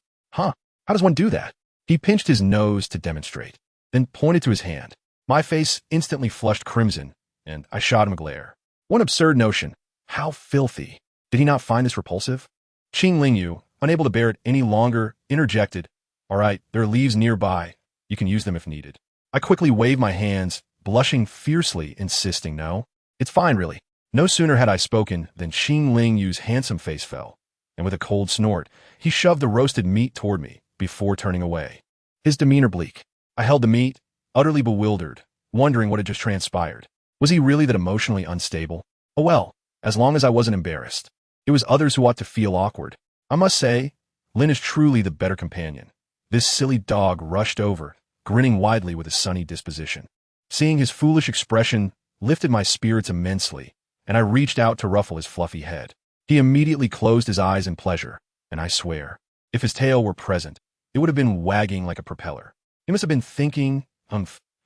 "Huh? How does one do that?" He pinched his nose to demonstrate, then pointed to his hand. My face instantly flushed crimson, and I shot him a glare. One absurd notion. How filthy. Did he not find this repulsive? Qing Lingyu, unable to bear it any longer, interjected, "All right, there are leaves nearby. You can use them if needed." I quickly waved my hands, blushing fiercely, insisting, "No, it's fine, really." No sooner had I spoken than Qing Lingyu's handsome face fell, and with a cold snort, he shoved the roasted meat toward me before turning away. His demeanor bleak. I held the meat, utterly bewildered, wondering what had just transpired. Was he really that emotionally unstable? Oh well, as long as I wasn't embarrassed. It was others who ought to feel awkward. I must say, Lin is truly the better companion. This silly dog rushed over, grinning widely with a sunny disposition. Seeing his foolish expression lifted my spirits immensely, and I reached out to ruffle his fluffy head. He immediately closed his eyes in pleasure, and I swear, if his tail were present, it would have been wagging like a propeller. He must have been thinking,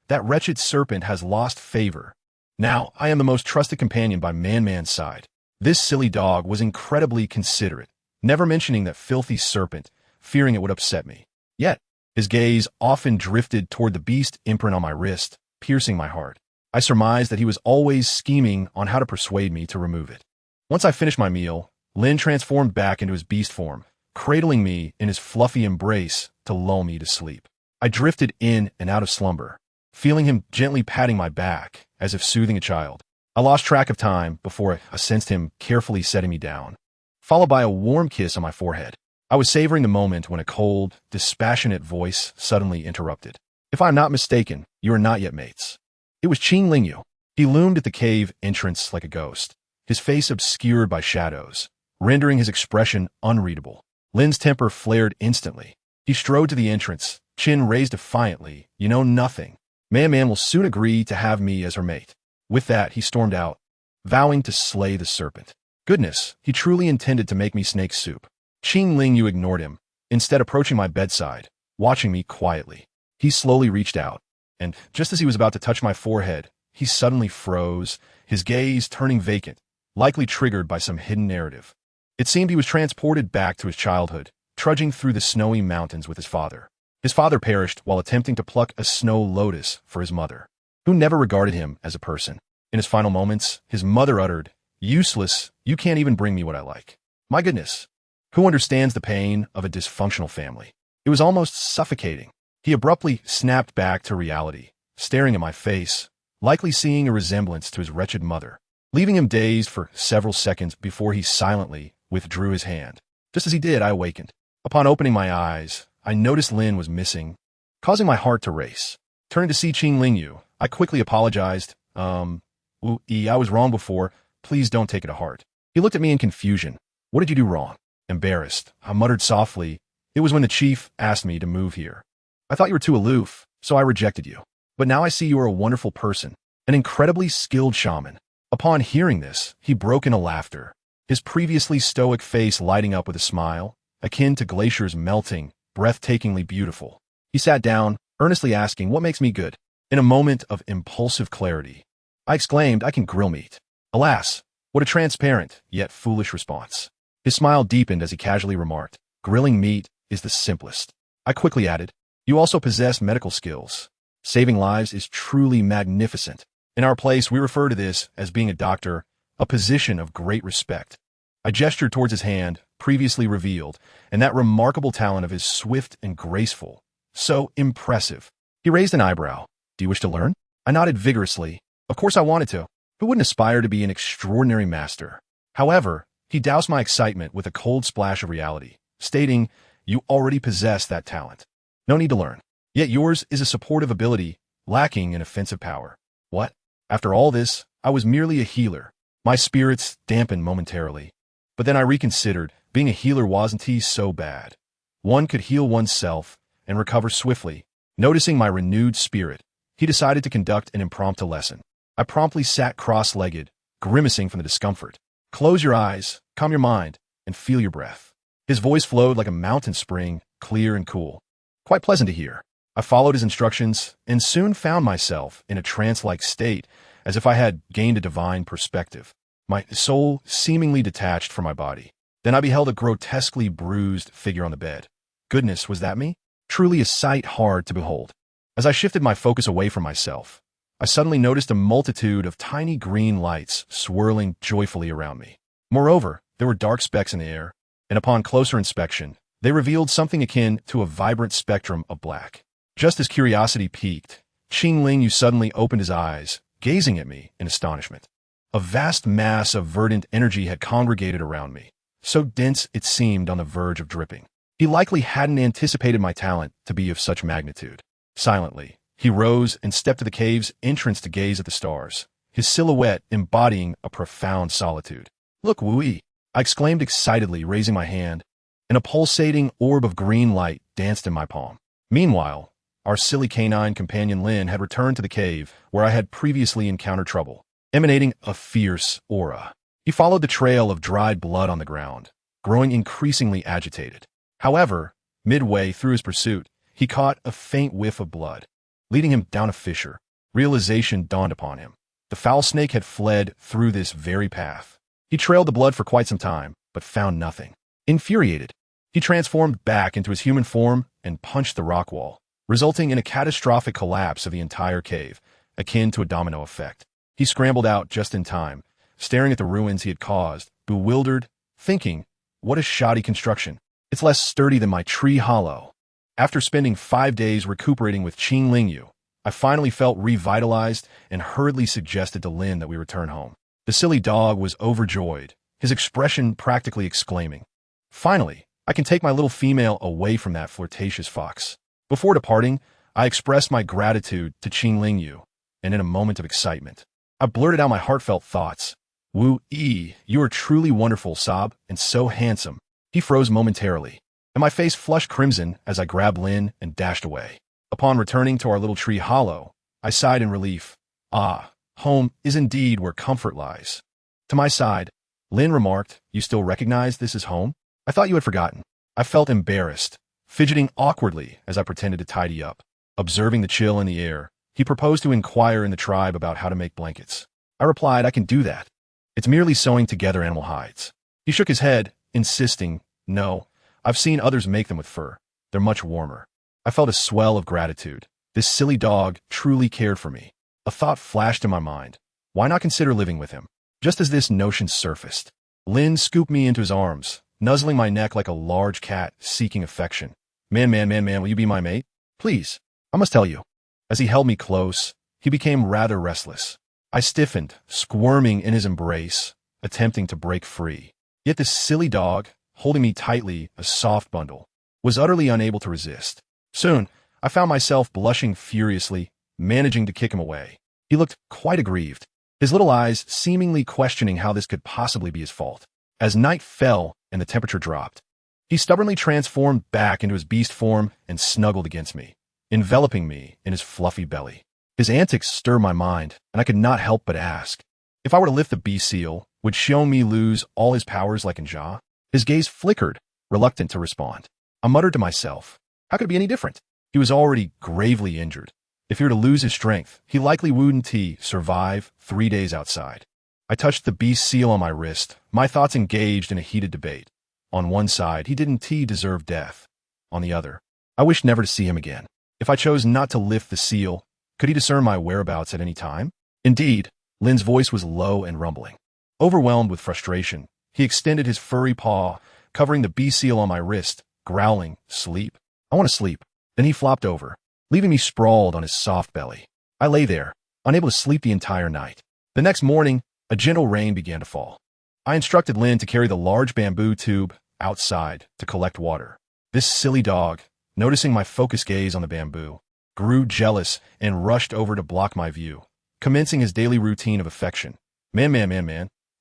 that wretched serpent has lost favor. Now I am the most trusted companion by Man's side. This silly dog was incredibly considerate, never mentioning that filthy serpent, fearing it would upset me. Yet, his gaze often drifted toward the beast imprint on my wrist, piercing my heart. I surmised that he was always scheming on how to persuade me to remove it. Once I finished my meal, Lin transformed back into his beast form, cradling me in his fluffy embrace to lull me to sleep. I drifted in and out of slumber, feeling him gently patting my back, as if soothing a child. I lost track of time before I sensed him carefully setting me down, followed by a warm kiss on my forehead. I was savoring the moment when a cold, dispassionate voice suddenly interrupted. "If I am not mistaken, you are not yet mates." It was Qing Lingyu. He loomed at the cave entrance like a ghost, his face obscured by shadows, rendering his expression unreadable. Lin's temper flared instantly. He strode to the entrance, chin raised defiantly. "You know nothing. Man will soon agree to have me as her mate." With that, he stormed out, vowing to slay the serpent. Goodness, he truly intended to make me snake soup. Qing Lingyu ignored him, instead approaching my bedside, watching me quietly. He slowly reached out, and just as he was about to touch my forehead, he suddenly froze, his gaze turning vacant, likely triggered by some hidden narrative. It seemed he was transported back to his childhood, trudging through the snowy mountains with his father. His father perished while attempting to pluck a snow lotus for his mother, who never regarded him as a person. In his final moments, his mother uttered, "Useless, you can't even bring me what I like." My goodness, who understands the pain of a dysfunctional family? It was almost suffocating. He abruptly snapped back to reality, staring at my face, likely seeing a resemblance to his wretched mother, leaving him dazed for several seconds before he silently withdrew his hand. Just as he did, I awakened. Upon opening my eyes, I noticed Lin was missing, causing my heart to race. Turning to see Qing Lingyu, I quickly apologized. I was wrong before. Please don't take it to heart. He looked at me in confusion. What did you do wrong? Embarrassed, I muttered softly. It was when the chief asked me to move here. I thought you were too aloof, so I rejected you. But now I see you are a wonderful person, an incredibly skilled shaman. Upon hearing this, he broke into laughter, his previously stoic face lighting up with a smile, akin to glaciers melting, breathtakingly beautiful. He sat down, earnestly asking, what makes me good? In a moment of impulsive clarity, I exclaimed, I can grill meat. Alas, what a transparent, yet foolish response. His smile deepened as he casually remarked, grilling meat is the simplest. I quickly added, you also possess medical skills. Saving lives is truly magnificent. In our place, we refer to this as being a doctor, a position of great respect. I gestured towards his hand, previously revealed, and that remarkable talent of his swift and graceful. So impressive. He raised an eyebrow. Do you wish to learn? I nodded vigorously. Of course I wanted to. Who wouldn't aspire to be an extraordinary master? However, he doused my excitement with a cold splash of reality, stating, you already possess that talent. No need to learn. Yet yours is a supportive ability, lacking in offensive power. What? After all this, I was merely a healer. My spirits dampened momentarily. But then I reconsidered, being a healer wasn't so bad. One could heal oneself and recover swiftly. Noticing my renewed spirit, he decided to conduct an impromptu lesson. I promptly sat cross-legged, grimacing from the discomfort. Close your eyes, calm your mind, and feel your breath. His voice flowed like a mountain spring, clear and cool. Quite pleasant to hear. I followed his instructions and soon found myself in a trance-like state, as if I had gained a divine perspective. My soul seemingly detached from my body. Then I beheld a grotesquely bruised figure on the bed. Goodness, was that me? Truly a sight hard to behold. As I shifted my focus away from myself, I suddenly noticed a multitude of tiny green lights swirling joyfully around me. Moreover, there were dark specks in the air, and upon closer inspection, they revealed something akin to a vibrant spectrum of black. Just as curiosity piqued, Qing Lingyu suddenly opened his eyes, gazing at me in astonishment. A vast mass of verdant energy had congregated around me, so dense it seemed on the verge of dripping. He likely hadn't anticipated my talent to be of such magnitude. Silently, he rose and stepped to the cave's entrance to gaze at the stars, his silhouette embodying a profound solitude. Look, Wu-Yi! I exclaimed excitedly, raising my hand, and a pulsating orb of green light danced in my palm. Meanwhile, our silly canine companion Lin had returned to the cave where I had previously encountered trouble, emanating a fierce aura. He followed the trail of dried blood on the ground, growing increasingly agitated. However, midway through his pursuit, he caught a faint whiff of blood, leading him down a fissure. Realization dawned upon him. The foul snake had fled through this very path. He trailed the blood for quite some time, but found nothing. Infuriated, he transformed back into his human form and punched the rock wall, resulting in a catastrophic collapse of the entire cave, akin to a domino effect. He scrambled out just in time, staring at the ruins he had caused, bewildered, thinking, what a shoddy construction. It's less sturdy than my tree hollow. After spending 5 days recuperating with Qing Lingyu, I finally felt revitalized and hurriedly suggested to Lin that we return home. The silly dog was overjoyed, his expression practically exclaiming, finally, I can take my little female away from that flirtatious fox. Before departing, I expressed my gratitude to Qing Lingyu, and in a moment of excitement, I blurted out my heartfelt thoughts. Wu-Yi, you are truly wonderful, Sob, and so handsome. He froze momentarily, and my face flushed crimson as I grabbed Lin and dashed away. Upon returning to our little tree hollow, I sighed in relief. Ah, home is indeed where comfort lies. To my side, Lin remarked, you still recognize this as home? I thought you had forgotten. I felt embarrassed, fidgeting awkwardly as I pretended to tidy up. Observing the chill in the air, he proposed to inquire in the tribe about how to make blankets. I replied, I can do that. It's merely sewing together animal hides. He shook his head, insisting, no, I've seen others make them with fur. They're much warmer. I felt a swell of gratitude. This silly dog truly cared for me. A thought flashed in my mind. Why not consider living with him? Just as this notion surfaced, Lin scooped me into his arms, nuzzling my neck like a large cat seeking affection. Man, will you be my mate? Please, I must tell you. As he held me close, he became rather restless. I stiffened, squirming in his embrace, attempting to break free. Yet this silly dog, holding me tightly, a soft bundle, was utterly unable to resist. Soon, I found myself blushing furiously, managing to kick him away. He looked quite aggrieved, his little eyes seemingly questioning how this could possibly be his fault. As night fell and the temperature dropped, he stubbornly transformed back into his beast form and snuggled against me, enveloping me in his fluffy belly. His antics stirred my mind, and I could not help but ask, if I were to lift the beast seal, would Xiongmi lose all his powers like in Jia? His gaze flickered, reluctant to respond. I muttered to myself, how could it be any different? He was already gravely injured. If he were to lose his strength, he likely wouldn't survive 3 days outside. I touched the beast seal on my wrist, my thoughts engaged in a heated debate. On one side, he didn't deserve death. On the other, I wished never to see him again. If I chose not to lift the seal, could he discern my whereabouts at any time? Indeed, Lin's voice was low and rumbling. Overwhelmed with frustration, he extended his furry paw, covering the beast seal on my wrist, growling, "Sleep. I want to sleep." Then he flopped over, leaving me sprawled on his soft belly. I lay there, unable to sleep the entire night. The next morning, a gentle rain began to fall. I instructed Lin to carry the large bamboo tube outside to collect water. This silly dog, noticing my focused gaze on the bamboo, grew jealous and rushed over to block my view, commencing his daily routine of affection. Man,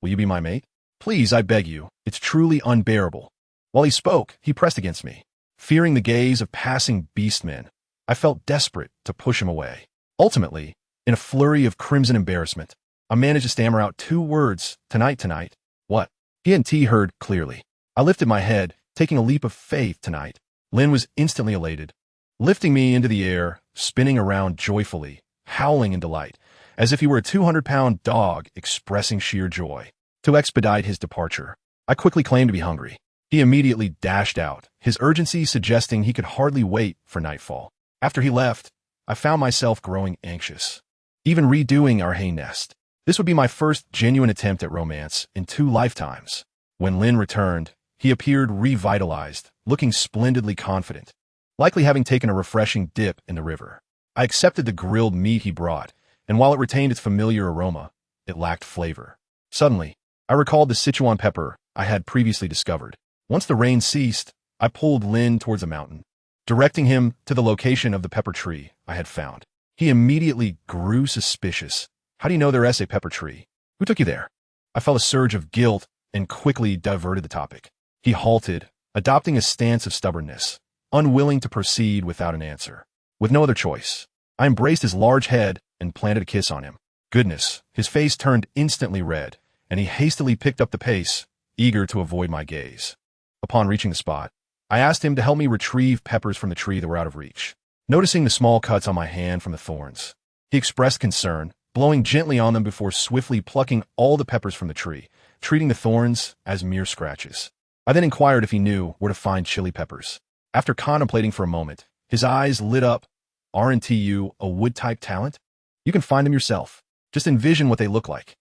will you be my mate? Please, I beg you, it's truly unbearable. While he spoke, he pressed against me. Fearing the gaze of passing beastmen, I felt desperate to push him away. Ultimately, in a flurry of crimson embarrassment, I managed to stammer out 2 words, tonight. What? He hadn't heard clearly. I lifted my head, taking a leap of faith tonight. Lin was instantly elated, lifting me into the air, spinning around joyfully, howling in delight, as if he were a 200-pound dog expressing sheer joy. To expedite his departure, I quickly claimed to be hungry. He immediately dashed out, his urgency suggesting he could hardly wait for nightfall. After he left, I found myself growing anxious, even redoing our hay nest. This would be my first genuine attempt at romance in 2 lifetimes. When Lin returned, he appeared revitalized, looking splendidly confident, likely having taken a refreshing dip in the river. I accepted the grilled meat he brought, and while it retained its familiar aroma, it lacked flavor. Suddenly, I recalled the Sichuan pepper I had previously discovered. Once the rain ceased, I pulled Lin towards a mountain, directing him to the location of the pepper tree I had found. He immediately grew suspicious. How do you know there's a pepper tree? Who took you there? I felt a surge of guilt and quickly diverted the topic. He halted, adopting a stance of stubbornness, unwilling to proceed without an answer. With no other choice, I embraced his large head and planted a kiss on him. Goodness, his face turned instantly red, and he hastily picked up the pace, eager to avoid my gaze. Upon reaching the spot, I asked him to help me retrieve peppers from the tree that were out of reach. Noticing the small cuts on my hand from the thorns, he expressed concern, blowing gently on them before swiftly plucking all the peppers from the tree, treating the thorns as mere scratches. I then inquired if he knew where to find chili peppers. After contemplating for a moment, his eyes lit up. Aren't you a wood-type talent? You can find them yourself. Just envision what they look like.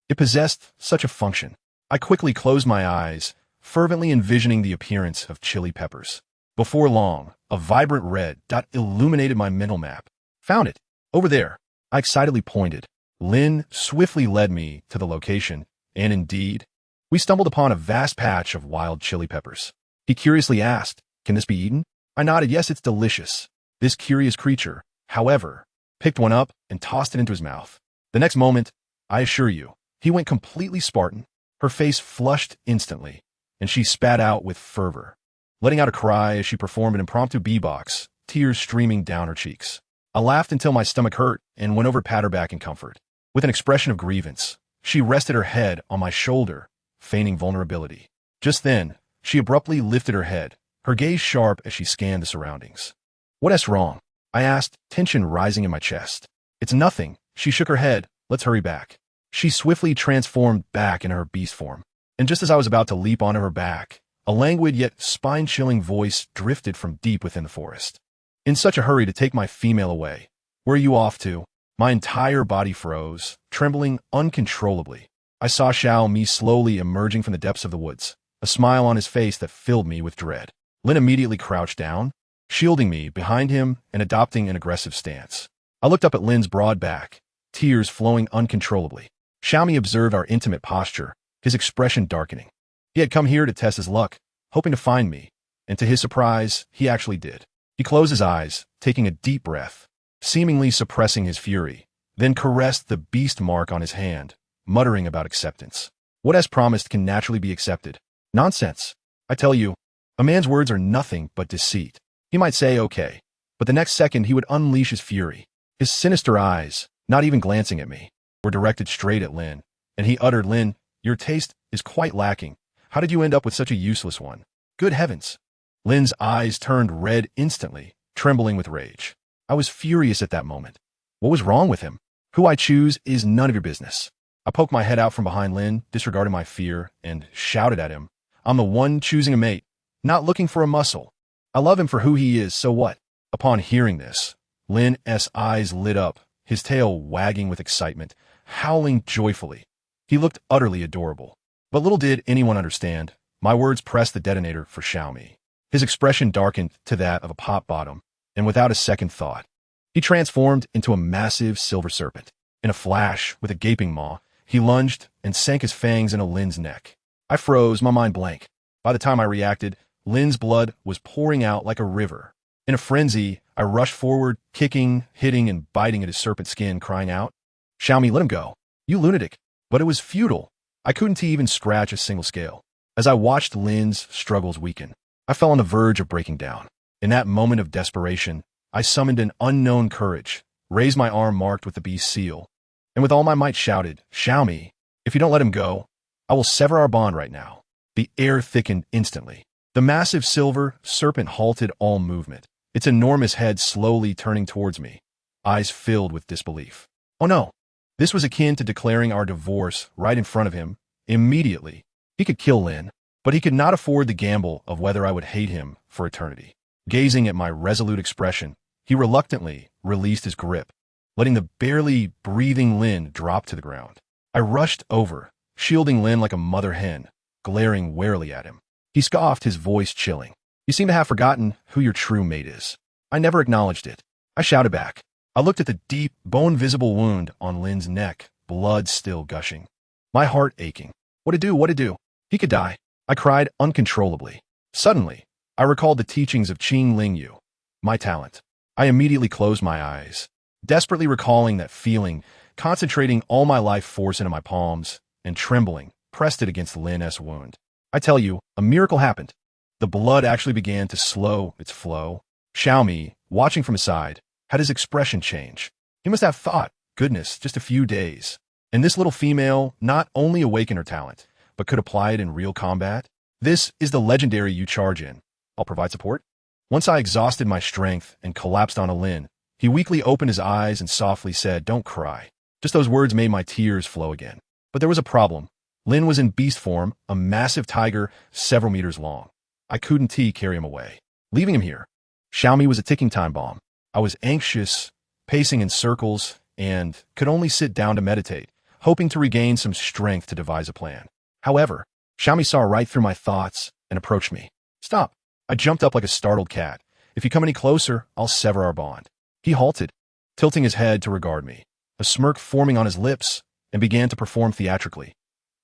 It possessed such a function. I quickly closed my eyes, fervently envisioning the appearance of chili peppers. Before long, a vibrant red dot illuminated my mental map. Found it. Over there. I excitedly pointed. Lin swiftly led me to the location, and indeed, we stumbled upon a vast patch of wild chili peppers. He curiously asked, "Can this be eaten?" I nodded, "Yes, it's delicious." This curious creature, however, picked one up and tossed it into his mouth. The next moment, I assure you, he went completely Spartan. Her face flushed instantly, and she spat out with fervor, letting out a cry as she performed an impromptu beatbox, tears streaming down her cheeks. I laughed until my stomach hurt and went over to pat her back in comfort. With an expression of grievance, she rested her head on my shoulder, feigning vulnerability. Just then, she abruptly lifted her head, her gaze sharp as she scanned the surroundings. "What's wrong?" I asked, tension rising in my chest. "It's nothing." She shook her head. "Let's hurry back." She swiftly transformed back into her beast form, and just as I was about to leap onto her back, a languid yet spine-chilling voice drifted from deep within the forest. "In such a hurry to take my female away. Where are you off to?" My entire body froze, trembling uncontrollably. I saw Xiaomi slowly emerging from the depths of the woods, a smile on his face that filled me with dread. Lin immediately crouched down, shielding me behind him and adopting an aggressive stance. I looked up at Lin's broad back, tears flowing uncontrollably. Xiaomi observed our intimate posture, his expression darkening. He had come here to test his luck, hoping to find me, And to his surprise, he actually did. He closed his eyes, taking a deep breath, seemingly suppressing his fury, then caressed the beast mark on his hand, muttering about acceptance. What as promised can naturally be accepted. Nonsense. I tell you, a man's words are nothing but deceit. He might say okay, but the next second he would unleash his fury. His sinister eyes, not even glancing at me, were directed straight at Lin, and he uttered, "Lin, your taste is quite lacking. How did you end up with such a useless one?" Good heavens! Lin's eyes turned red instantly, trembling with rage. I was furious at that moment. What was wrong with him? Who I choose is none of your business. I poked my head out from behind Lin, disregarding my fear, and shouted at him, "I'm the one choosing a mate, not looking for a muscle. I love him for who he is, so what?" Upon hearing this, Lin's eyes lit up, his tail wagging with excitement, howling joyfully. He looked utterly adorable. But little did anyone understand, my words pressed the detonator for Xiaomi. His expression darkened to that of a pot bottom, and without a second thought, he transformed into a massive silver serpent. In a flash, with a gaping maw, he lunged and sank his fangs into Lin's neck. I froze, my mind blank. By the time I reacted, Lin's blood was pouring out like a river. In a frenzy, I rushed forward, kicking, hitting, and biting at his serpent skin, crying out, "Xiaomi, let him go. You lunatic." But it was futile. I couldn't even scratch a single scale. As I watched Lin's struggles weaken, I fell on the verge of breaking down. In that moment of desperation, I summoned an unknown courage, raised my arm marked with the beast seal, and with all my might shouted, "Xiaomi, if you don't let him go, I will sever our bond right now." The air thickened instantly. The massive silver serpent halted all movement, its enormous head slowly turning towards me, eyes filled with disbelief. Oh no! This was akin to declaring our divorce right in front of him, immediately. He could kill Lin, but he could not afford the gamble of whether I would hate him for eternity. Gazing at my resolute expression, he reluctantly released his grip, letting the barely breathing Lin drop to the ground. I rushed over, shielding Lin like a mother hen, glaring warily at him. He scoffed, his voice chilling. "You seem to have forgotten who your true mate is." I never acknowledged it. I shouted back. I looked at the deep, bone-visible wound on Lin's neck, blood still gushing. My heart aching. What to do? What to do? He could die. I cried uncontrollably. Suddenly, I recalled the teachings of Qing Ling Yu, my talent. I immediately closed my eyes, desperately recalling that feeling, concentrating all my life force into my palms, and trembling, pressed it against Lin's wound. I tell you, a miracle happened. The blood actually began to slow its flow. Xiaomi, watching from his side, had his expression change. He must have thought, goodness, just a few days. And this little female not only awakened her talent, but could apply it in real combat. This is the legendary you charge in. I'll provide support. Once I exhausted my strength and collapsed on Lin, he weakly opened his eyes and softly said, "Don't cry." Just those words made my tears flow again. But there was a problem. Lin was in beast form, a massive tiger several meters long. I couldn't carry him away. Leaving him here, Xiaomi was a ticking time bomb. I was anxious, pacing in circles, and could only sit down to meditate, hoping to regain some strength to devise a plan. However, Xiaomi saw right through my thoughts and approached me. "Stop." I jumped up like a startled cat. "If you come any closer, I'll sever our bond." He halted, tilting his head to regard me, a smirk forming on his lips, and began to perform theatrically.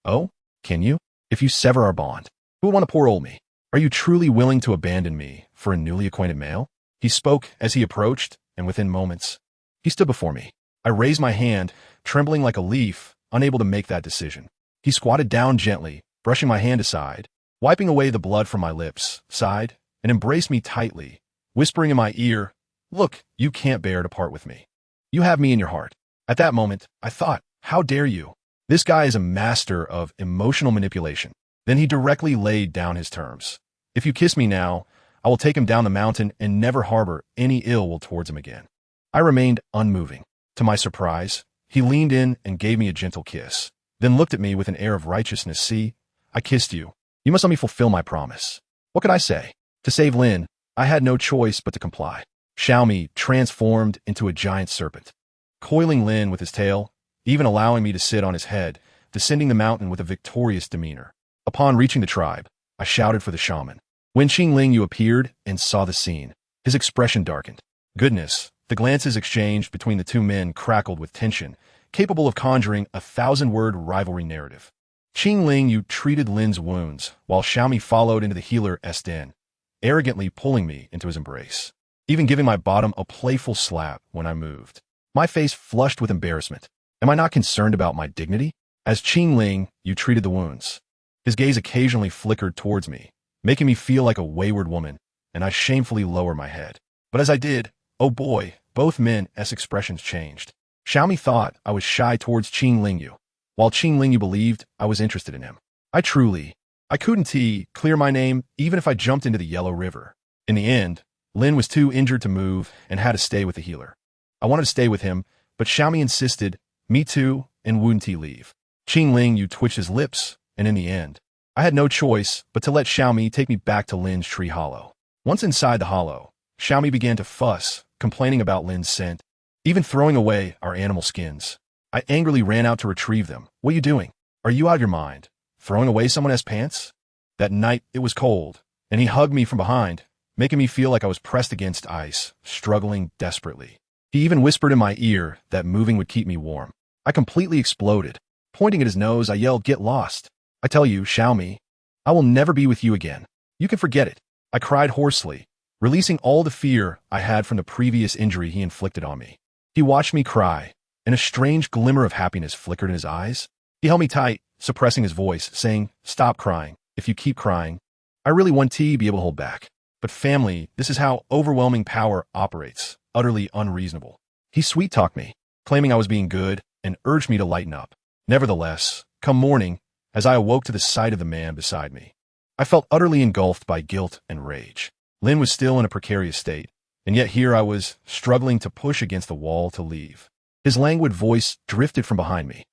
"Oh, can you? If you sever our bond, who would want to poor old me? Are you truly willing to abandon me for a newly acquainted male?" He spoke as he approached, and within moments, he stood before me. I raised my hand, trembling like a leaf, unable to make that decision. He squatted down gently, brushing my hand aside, wiping away the blood from my lips, sighed, and embraced me tightly, whispering in my ear, "Look, you can't bear to part with me. You have me in your heart." At that moment, I thought, how dare you? This guy is a master of emotional manipulation. Then he directly laid down his terms. "If you kiss me now, I will take him down the mountain and never harbor any ill will towards him again." I remained unmoving. To my surprise, he leaned in and gave me a gentle kiss, then looked at me with an air of righteousness. "See, I kissed you. You must let me fulfill my promise." What could I say? To save Lin, I had no choice but to comply. Xiaomi transformed into a giant serpent, coiling Lin with his tail, even allowing me to sit on his head, descending the mountain with a victorious demeanor. Upon reaching the tribe, I shouted for the shaman. When Qing Ling Yu appeared and saw the scene, his expression darkened. Goodness, the glances exchanged between the two men crackled with tension, capable of conjuring a 1,000-word rivalry narrative. Qing Ling Yu treated Lin's wounds, while Xiaomi followed into the healer's den, arrogantly pulling me into his embrace, even giving my bottom a playful slap when I moved. My face flushed with embarrassment. Am I not concerned about my dignity? As Qing Ling, you treated the wounds. His gaze occasionally flickered towards me, making me feel like a wayward woman, and I shamefully lowered my head. But as I did, oh boy, both men's expressions changed. Xiaomi thought I was shy towards Qing Lingyu, while Qing Lingyu believed I was interested in him. I couldn't clear my name even if I jumped into the Yellow River. In the end, Lin was too injured to move and had to stay with the healer. I wanted to stay with him, but Xiaomi insisted, me too, and Wu Ti leave. Qing Lingyu twitched his lips, and in the end, I had no choice but to let Xiaomi take me back to Lin's tree hollow. Once inside the hollow, Xiaomi began to fuss, complaining about Lin's scent, even throwing away our animal skins. I angrily ran out to retrieve them. What are you doing? Are you out of your mind? Throwing away someone else's pants? That night, it was cold, and he hugged me from behind, making me feel like I was pressed against ice, struggling desperately. He even whispered in my ear that moving would keep me warm. I completely exploded. Pointing at his nose, I yelled, "Get lost. I tell you, Xiaomi, I will never be with you again. You can forget it." I cried hoarsely, releasing all the fear I had from the previous injury he inflicted on me. He watched me cry, and a strange glimmer of happiness flickered in his eyes. He held me tight, suppressing his voice, saying, "Stop crying. If you keep crying, I really want to be able to hold back. But family, this is how overwhelming power operates, utterly unreasonable." He sweet-talked me, claiming I was being good, and urged me to lighten up. Nevertheless, come morning, as I awoke to the sight of the man beside me, I felt utterly engulfed by guilt and rage. Lin was still in a precarious state, and yet here I was, struggling to push against the wall to leave. His languid voice drifted from behind me.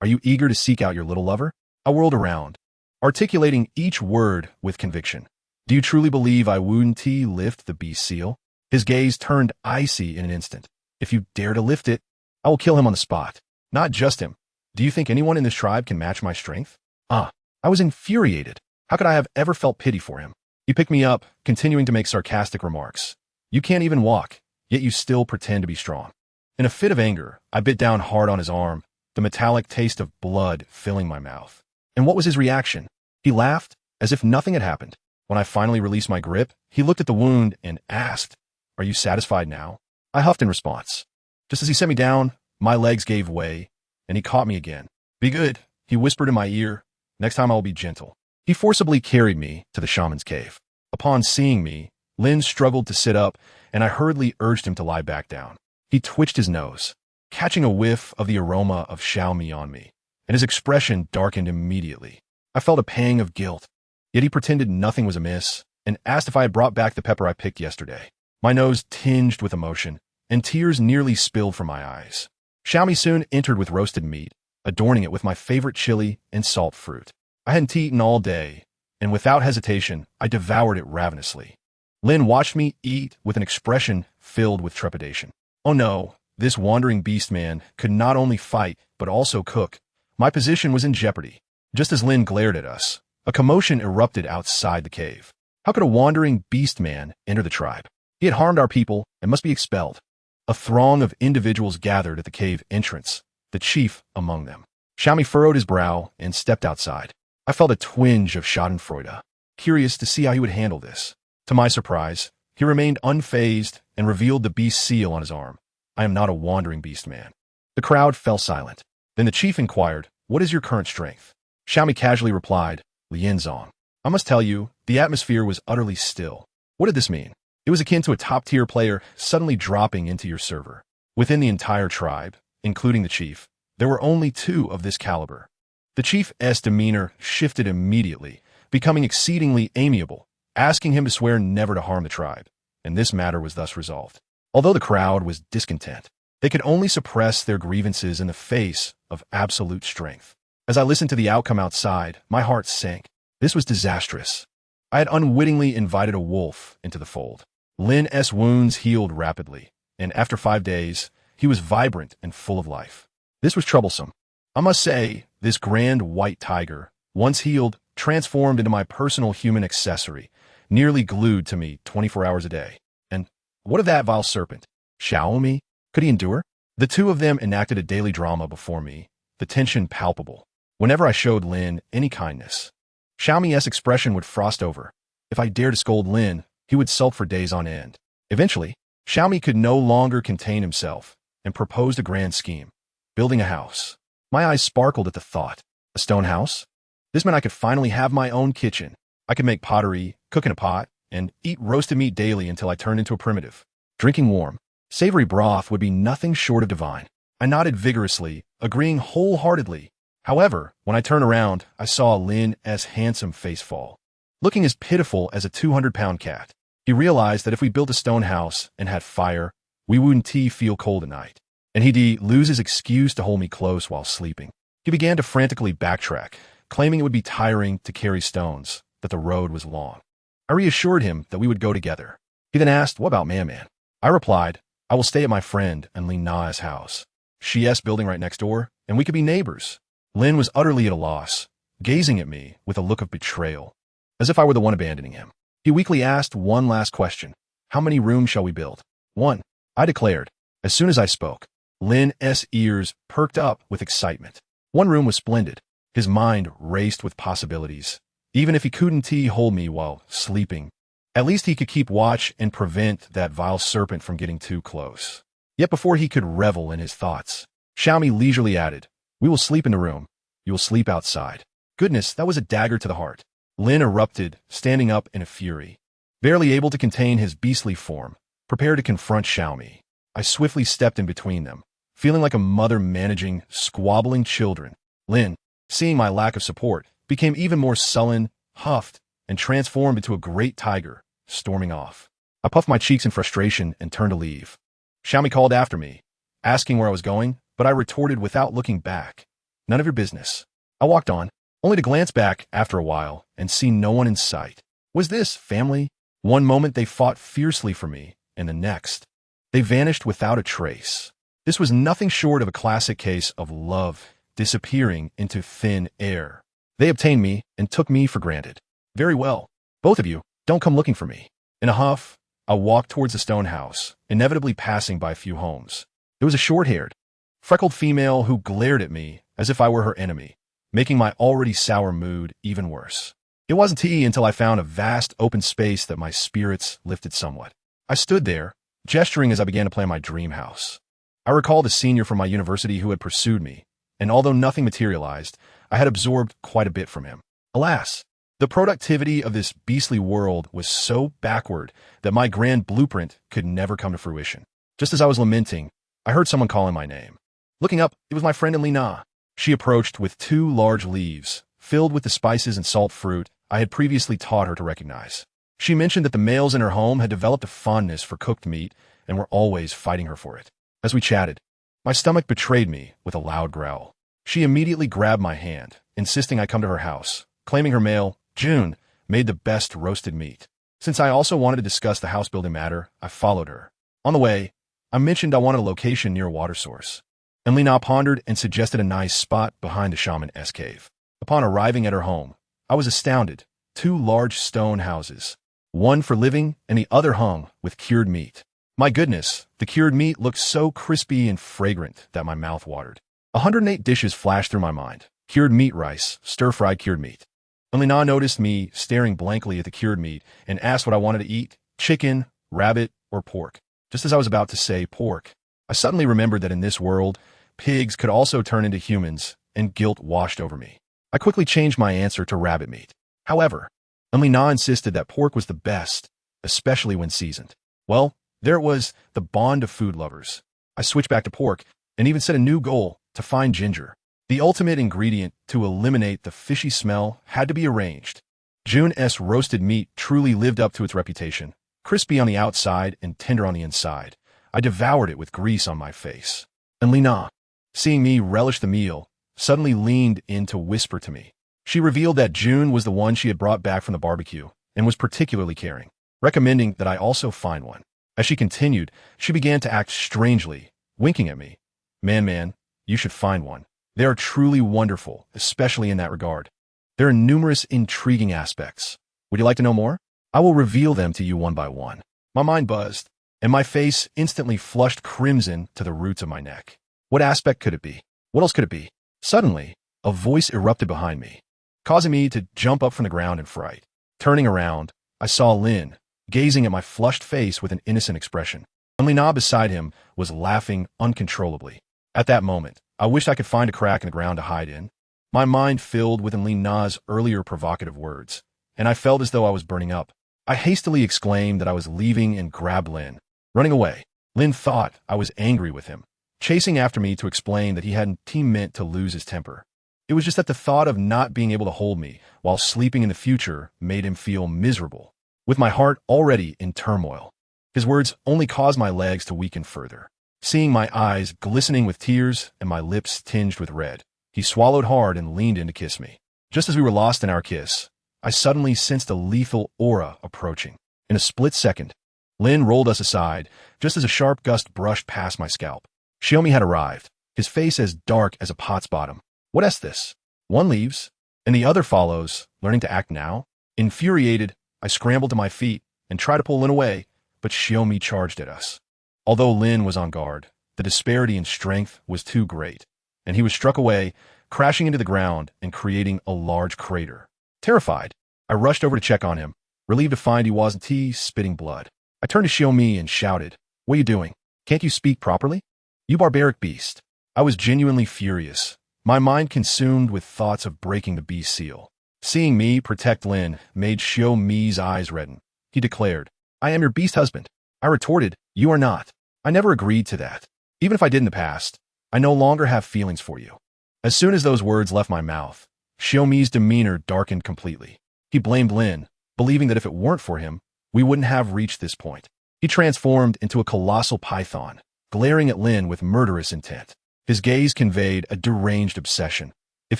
"Are you eager to seek out your little lover?" I whirled around, articulating each word with conviction. "Do you truly believe I wouldn't lift the beast seal?" His gaze turned icy in an instant. "If you dare to lift it, I will kill him on the spot. Not just him. Do you think anyone in this tribe can match my strength?" I was infuriated. How could I have ever felt pity for him? He picked me up, continuing to make sarcastic remarks. "You can't even walk, yet you still pretend to be strong." In a fit of anger, I bit down hard on his arm, the metallic taste of blood filling my mouth. And what was his reaction? He laughed, as if nothing had happened. When I finally released my grip, he looked at the wound and asked, "Are you satisfied now?" I huffed in response. Just as he set me down, my legs gave way, and he caught me again. "Be good," he whispered in my ear. "Next time I will be gentle." He forcibly carried me to the shaman's cave. Upon seeing me, Lin struggled to sit up, and I hurriedly urged him to lie back down. He twitched his nose, catching a whiff of the aroma of Xiaomi on me, and his expression darkened immediately. I felt a pang of guilt, yet he pretended nothing was amiss, and asked if I had brought back the pepper I picked yesterday. My nose tinged with emotion, and tears nearly spilled from my eyes. Xiaomi soon entered with roasted meat, adorning it with my favorite chili and salt fruit. I hadn't eaten all day, and without hesitation, I devoured it ravenously. Lin watched me eat with an expression filled with trepidation. Oh no, this wandering Beastman could not only fight, but also cook. My position was in jeopardy. Just as Lin glared at us, a commotion erupted outside the cave. How could a wandering Beastman enter the tribe? He had harmed our people and must be expelled. A throng of individuals gathered at the cave entrance, the chief among them. Xiaomi furrowed his brow and stepped outside. I felt a twinge of schadenfreude, curious to see how he would handle this. To my surprise, he remained unfazed and revealed the beast seal on his arm. "I am not a wandering beast man." The crowd fell silent. Then the chief inquired, "What is your current strength?" Xiaomi casually replied, "Lianzong." I must tell you, the atmosphere was utterly still. What did this mean? It was akin to a top-tier player suddenly dropping into your server. Within the entire tribe, including the chief, there were only 2 of this caliber. The chief's demeanor shifted immediately, becoming exceedingly amiable, asking him to swear never to harm the tribe, and this matter was thus resolved. Although the crowd was discontent, they could only suppress their grievances in the face of absolute strength. As I listened to the outcome outside, my heart sank. This was disastrous. I had unwittingly invited a wolf into the fold. Lin's wounds healed rapidly, and after 5 days, he was vibrant and full of life. This was troublesome. I must say, this grand white tiger, once healed, transformed into my personal human accessory, nearly glued to me 24 hours a day. And what of that vile serpent? Xiaomi? Could he endure? The 2 of them enacted a daily drama before me, the tension palpable. Whenever I showed Lin any kindness, Xiaomi's expression would frost over. If I dared to scold Lin, he would sulk for days on end. Eventually, Xiaomi could no longer contain himself and proposed a grand scheme, building a house. My eyes sparkled at the thought. A stone house? This meant I could finally have my own kitchen. I could make pottery, cook in a pot, and eat roasted meat daily until I turned into a primitive. Drinking warm, savory broth would be nothing short of divine. I nodded vigorously, agreeing wholeheartedly. However, when I turned around, I saw Lin's handsome face fall. Looking as pitiful as a 200-pound cat, he realized that if we built a stone house and had fire, we wouldn't feel cold at night. And he'd lose his excuse to hold me close while sleeping. He began to frantically backtrack, claiming it would be tiring to carry stones, that the road was long. I reassured him that we would go together. He then asked, "What about Man?" I replied, "I will stay at my friend and Lina's house. She's building right next door, and we could be neighbors." Lin was utterly at a loss, gazing at me with a look of betrayal, as if I were the one abandoning him. He weakly asked one last question. "How many rooms shall we build?" "One," I declared. As soon as I spoke, Lin's ears perked up with excitement. One room was splendid. His mind raced with possibilities. Even if he couldn't hold me while sleeping, at least he could keep watch and prevent that vile serpent from getting too close. Yet before he could revel in his thoughts, Xiaomi leisurely added, "We will sleep in the room. You will sleep outside." Goodness, that was a dagger to the heart. Lin erupted, standing up in a fury. Barely able to contain his beastly form, prepared to confront Xiaomi. I swiftly stepped in between them, feeling like a mother managing squabbling children. Lin, seeing my lack of support, became even more sullen, huffed, and transformed into a great tiger, storming off. I puffed my cheeks in frustration and turned to leave. Xiaomi called after me, asking where I was going, but I retorted without looking back. "None of your business." I walked on, only to glance back after a while and see no one in sight. Was this family? One moment they fought fiercely for me, and the next, they vanished without a trace. This was nothing short of a classic case of love disappearing into thin air. They obtained me and took me for granted. "Very well. Both of you, don't come looking for me." In a huff, I walked towards the stone house, inevitably passing by a few homes. There was a short-haired, freckled female who glared at me as if I were her enemy, making my already sour mood even worse. It wasn't until I found a vast open space that my spirits lifted somewhat. I stood there, gesturing as I began to plan my dream house. I recalled the senior from my university who had pursued me, and although nothing materialized, I had absorbed quite a bit from him. Alas, the productivity of this beastly world was so backward that my grand blueprint could never come to fruition. Just as I was lamenting, I heard someone calling my name. Looking up, it was my friend Lina. She approached with 2 large leaves, filled with the spices and salt fruit I had previously taught her to recognize. She mentioned that the males in her home had developed a fondness for cooked meat and were always fighting her for it. As we chatted, my stomach betrayed me with a loud growl. She immediately grabbed my hand, insisting I come to her house, claiming her male, June, made the best roasted meat. Since I also wanted to discuss the house-building matter, I followed her. On the way, I mentioned I wanted a location near a water source, and Lina pondered and suggested a nice spot behind the shaman's cave. Upon arriving at her home, I was astounded. 2 large stone houses, one for living and the other hung with cured meat. My goodness, the cured meat looked so crispy and fragrant that my mouth watered. 108 dishes flashed through my mind. Cured meat rice, stir-fried cured meat. When Lina noticed me staring blankly at the cured meat and asked what I wanted to eat, chicken, rabbit, or pork. Just as I was about to say pork, I suddenly remembered that in this world, pigs could also turn into humans, and guilt washed over me. I quickly changed my answer to rabbit meat. However, Lina insisted that pork was the best, especially when seasoned. Well, there it was, the bond of food lovers. I switched back to pork and even set a new goal to find ginger. The ultimate ingredient to eliminate the fishy smell had to be arranged. June's roasted meat truly lived up to its reputation, crispy on the outside and tender on the inside. I devoured it with grease on my face. And Lina, seeing me relish the meal, suddenly leaned in to whisper to me. She revealed that June was the one she had brought back from the barbecue and was particularly caring, recommending that I also find one. As she continued, she began to act strangely, winking at me. Man, you should find one. They are truly wonderful, especially in that regard. There are numerous intriguing aspects. Would you like to know more? I will reveal them to you one by one. My mind buzzed, and my face instantly flushed crimson to the roots of my neck. What aspect could it be? What else could it be? Suddenly, a voice erupted behind me, causing me to jump up from the ground in fright. Turning around, I saw Lin, gazing at my flushed face with an innocent expression. Lin beside him was laughing uncontrollably. At that moment, I wished I could find a crack in the ground to hide in. My mind filled with Lin earlier provocative words, and I felt as though I was burning up. I hastily exclaimed that I was leaving and grabbed Lin, running away. Lin thought I was angry with him, chasing after me to explain that he hadn't meant to lose his temper. It was just that the thought of not being able to hold me while sleeping in the future made him feel miserable, with my heart already in turmoil. His words only caused my legs to weaken further. Seeing my eyes glistening with tears and my lips tinged with red, he swallowed hard and leaned in to kiss me. Just as we were lost in our kiss, I suddenly sensed a lethal aura approaching. In a split second, Lin rolled us aside, just as a sharp gust brushed past my scalp. Xiaomi had arrived, his face as dark as a pot's bottom. What is this? One leaves, and the other follows, learning to act now? Infuriated, I scrambled to my feet and tried to pull Lin away, but Xiaomi charged at us. Although Lin was on guard, the disparity in strength was too great, and he was struck away, crashing into the ground and creating a large crater. Terrified, I rushed over to check on him, relieved to find he wasn't spitting blood. I turned to Xiaomi and shouted, "What are you doing? Can't you speak properly? You barbaric beast." I was genuinely furious, my mind consumed with thoughts of breaking the beast seal. Seeing me protect Lin made Xiaomi's eyes redden. He declared, "I am your beast husband." I retorted, "You are not. I never agreed to that. Even if I did in the past, I no longer have feelings for you." As soon as those words left my mouth, Xiaomi's demeanor darkened completely. He blamed Lin, believing that if it weren't for him, we wouldn't have reached this point. He transformed into a colossal python, glaring at Lin with murderous intent. His gaze conveyed a deranged obsession. If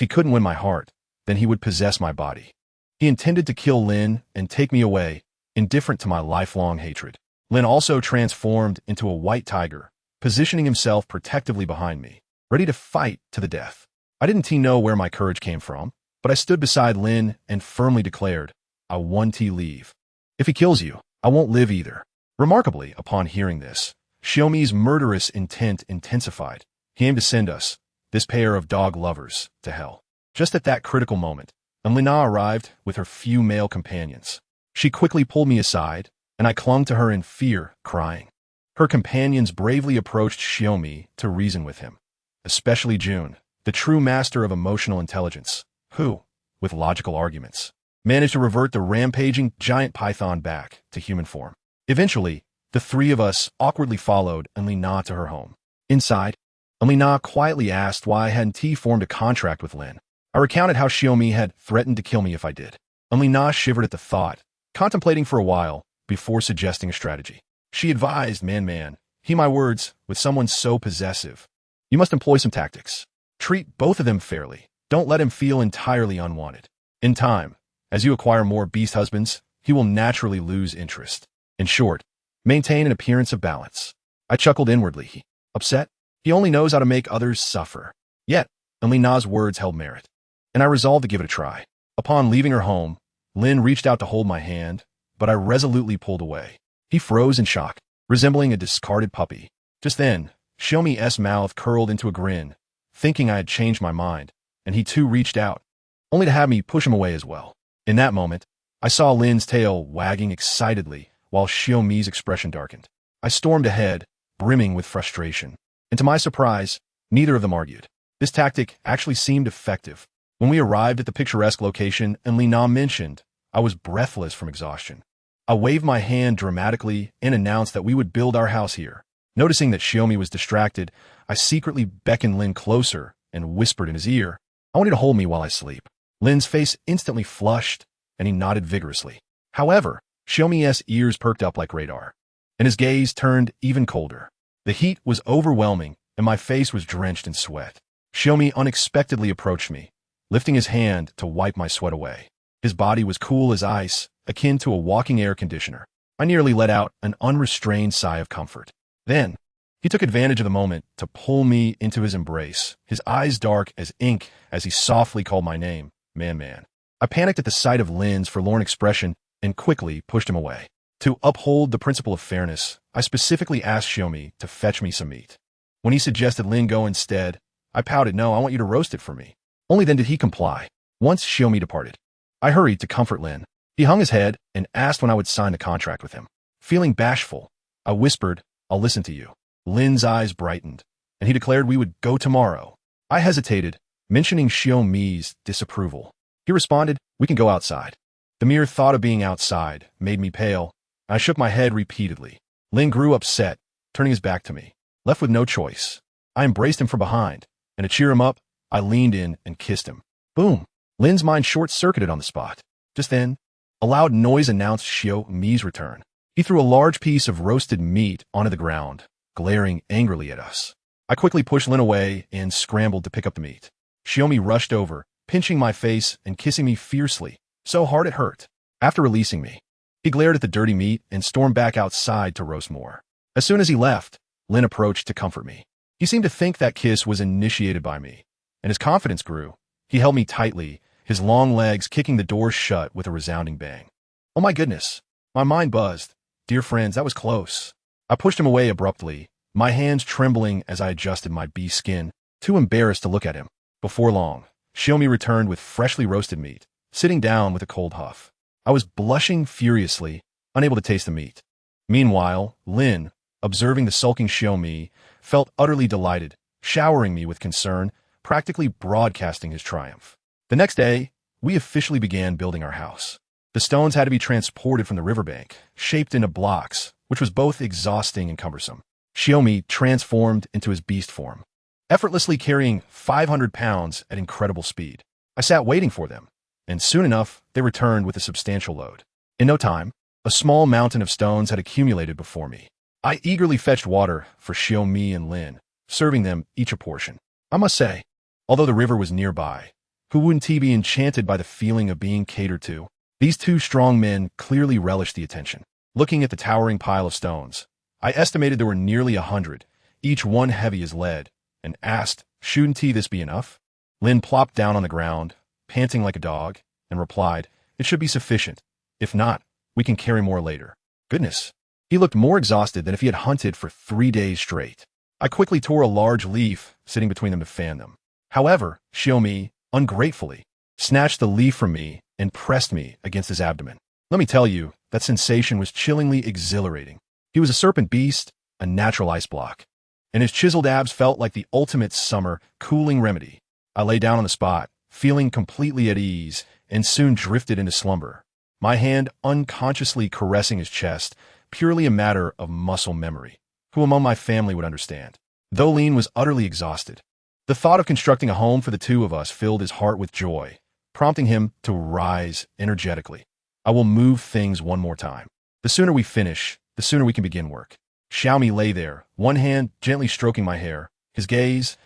he couldn't win my heart, then he would possess my body. He intended to kill Lin and take me away, indifferent to my lifelong hatred. Lin also transformed into a white tiger, positioning himself protectively behind me, ready to fight to the death. I didn't know where my courage came from, but I stood beside Lin and firmly declared, "I want to leave. If he kills you, I won't live either." Remarkably, upon hearing this, Xiaomi's murderous intent intensified. He aimed to send us, this pair of dog lovers, to hell. Just at that critical moment, Lina arrived with her few male companions. She quickly pulled me aside, and I clung to her in fear, crying. Her companions bravely approached Xiaomi to reason with him, especially June, the true master of emotional intelligence, who, with logical arguments, managed to revert the rampaging giant python back to human form. Eventually, the three of us awkwardly followed Lina to her home. Inside, Lina quietly asked why I hadn't formed a contract with Lin. I recounted how Xiaomi had threatened to kill me if I did. Lina shivered at the thought, contemplating for a while before suggesting a strategy. She advised, man, heed my words, with someone so possessive, you must employ some tactics. Treat both of them fairly. Don't let him feel entirely unwanted. In time, as you acquire more beast husbands, he will naturally lose interest. In short, maintain an appearance of balance. I chuckled inwardly. Upset? He only knows how to make others suffer. Yet, Lina's words held merit, and I resolved to give it a try. Upon leaving her home, Lin reached out to hold my hand, but I resolutely pulled away. He froze in shock, resembling a discarded puppy. Just then, Xiaomi's mouth curled into a grin, thinking I had changed my mind, and he too reached out, only to have me push him away as well. In that moment, I saw Lin's tail wagging excitedly, while Xiaomi's expression darkened. I stormed ahead, brimming with frustration, and to my surprise, neither of them argued. This tactic actually seemed effective. When we arrived at the picturesque location and Lina mentioned, I was breathless from exhaustion. I waved my hand dramatically and announced that we would build our house here. Noticing that Xiaomi was distracted, I secretly beckoned Lin closer and whispered in his ear, "I want you to hold me while I sleep." Lin's face instantly flushed, and he nodded vigorously. However, Xiaomi's ears perked up like radar, and his gaze turned even colder. The heat was overwhelming, and my face was drenched in sweat. Xiaomi unexpectedly approached me, lifting his hand to wipe my sweat away. His body was cool as ice, akin to a walking air conditioner. I nearly let out an unrestrained sigh of comfort. Then, he took advantage of the moment to pull me into his embrace, his eyes dark as ink as he softly called my name, man. I panicked at the sight of Lin's forlorn expression and quickly pushed him away. To uphold the principle of fairness, I specifically asked Xiaomi to fetch me some meat. When he suggested Lin go instead, I pouted, "No, I want you to roast it for me." Only then did he comply. Once Xiaomi departed, I hurried to comfort Lin. He hung his head and asked when I would sign the contract with him. Feeling bashful, I whispered, "I'll listen to you." Lin's eyes brightened, and he declared we would go tomorrow. I hesitated, mentioning Xiaomi's disapproval. He responded, "We can go outside." The mere thought of being outside made me pale. I shook my head repeatedly. Lin grew upset, turning his back to me. Left with no choice, I embraced him from behind, and to cheer him up, I leaned in and kissed him. Boom! Lin's mind short-circuited on the spot. Just then, a loud noise announced Xiaomi's return. He threw a large piece of roasted meat onto the ground, glaring angrily at us. I quickly pushed Lin away and scrambled to pick up the meat. Xiaomi rushed over, pinching my face and kissing me fiercely, so hard it hurt. After releasing me, he glared at the dirty meat and stormed back outside to roast more. As soon as he left, Lin approached to comfort me. He seemed to think that kiss was initiated by me, and his confidence grew. He held me tightly, his long legs kicking the door shut with a resounding bang. Oh my goodness! My mind buzzed. Dear friends, that was close. I pushed him away abruptly, my hands trembling as I adjusted my beast skin, too embarrassed to look at him. Before long, Xiaomi returned with freshly roasted meat, sitting down with a cold huff. I was blushing furiously, unable to taste the meat. Meanwhile, Lin, observing the sulking Xiaomi, felt utterly delighted, showering me with concern, practically broadcasting his triumph. The next day, we officially began building our house. The stones had to be transported from the riverbank, shaped into blocks, which was both exhausting and cumbersome. Xiaomi transformed into his beast form, effortlessly carrying 500 pounds at incredible speed. I sat waiting for them, and soon enough, they returned with a substantial load. In no time, a small mountain of stones had accumulated before me. I eagerly fetched water for Xiaomi and Lin, serving them each a portion. I must say, although the river was nearby, who wouldn't he be enchanted by the feeling of being catered to? These two strong men clearly relished the attention. Looking at the towering pile of stones, I estimated there were nearly 100, each one heavy as lead, and asked, "Shouldn't this be enough?" Lin plopped down on the ground, panting like a dog, and replied, "It should be sufficient. If not, we can carry more later." Goodness, he looked more exhausted than if he had hunted for 3 days straight. I quickly tore a large leaf sitting between them to fan them. However, Xiaomi, ungratefully, snatched the leaf from me and pressed me against his abdomen. Let me tell you, that sensation was chillingly exhilarating. He was a serpent beast, a natural ice block, and his chiseled abs felt like the ultimate summer cooling remedy. I lay down on the spot, feeling completely at ease, and soon drifted into slumber, my hand unconsciously caressing his chest, purely a matter of muscle memory. Who among my family would understand? Though Lin was utterly exhausted, the thought of constructing a home for the two of us filled his heart with joy, prompting him to rise energetically. I will move things one more time. The sooner we finish, the sooner we can begin work. Xiaomi lay there, one hand gently stroking my hair, his gaze,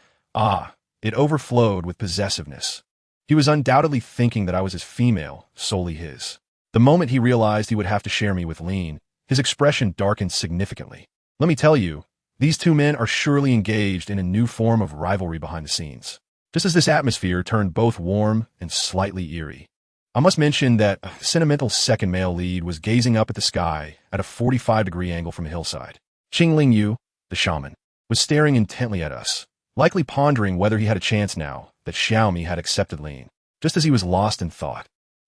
it overflowed with possessiveness. He was undoubtedly thinking that I was his female, solely his. The moment he realized he would have to share me with Lin, his expression darkened significantly. Let me tell you, these two men are surely engaged in a new form of rivalry behind the scenes. Just as this atmosphere turned both warm and slightly eerie. I must mention that a sentimental second male lead was gazing up at the sky at a 45-degree angle from a hillside. Qingling Yu, the shaman, was staring intently at us, likely pondering whether he had a chance now that Xiaomi had accepted Lin. Just as he was lost in thought,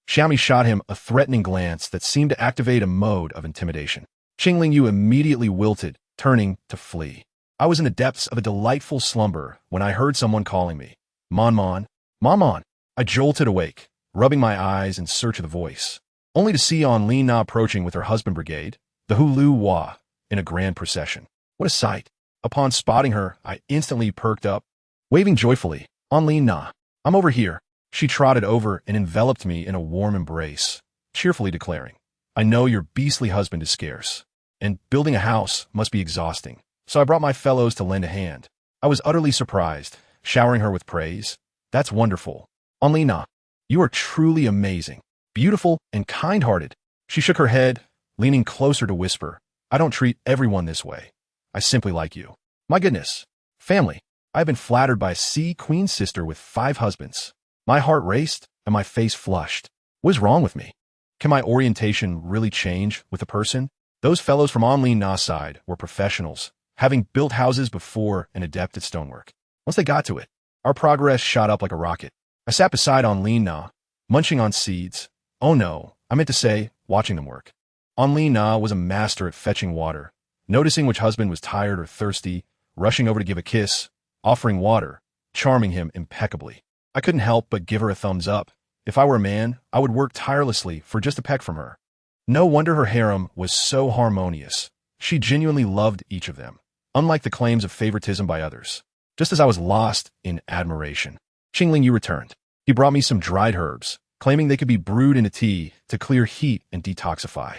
Xiaomi shot him a threatening glance that seemed to activate a mode of intimidation. Qingling Yu immediately wilted, turning to flee. I was in the depths of a delightful slumber when I heard someone calling me. Mon Mon, Mon Mon. I jolted awake, rubbing my eyes in search of the voice, only to see on Lin Na approaching with her husband brigade, the Hulu Wa, in a grand procession. What a sight! Upon spotting her, I instantly perked up, waving joyfully, "On Lin Na, I'm over here." She trotted over and enveloped me in a warm embrace, cheerfully declaring, "I know your beastly husband is scarce, and building a house must be exhausting, so I brought my fellows to lend a hand." I was utterly surprised, showering her with praise. "That's wonderful. On Lin Na, you are truly amazing, beautiful, and kind-hearted." She shook her head, leaning closer to whisper, "I don't treat everyone this way. I simply like you." My goodness. Family. I have been flattered by a sea queen sister with 5 husbands. My heart raced and my face flushed. What is wrong with me? Can my orientation really change with a person? Those fellows from On Lin Na's side were professionals, having built houses before and adept at stonework. Once they got to it, our progress shot up like a rocket. I sat beside On Lin Na, munching on seeds. Oh no, I meant to say, watching them work. Only Na was a master at fetching water, noticing which husband was tired or thirsty, rushing over to give a kiss, offering water, charming him impeccably. I couldn't help but give her a thumbs up. If I were a man, I would work tirelessly for just a peck from her. No wonder her harem was so harmonious. She genuinely loved each of them, unlike the claims of favoritism by others. Just as I was lost in admiration, Qingling Yu returned. He brought me some dried herbs, claiming they could be brewed into tea to clear heat and detoxify.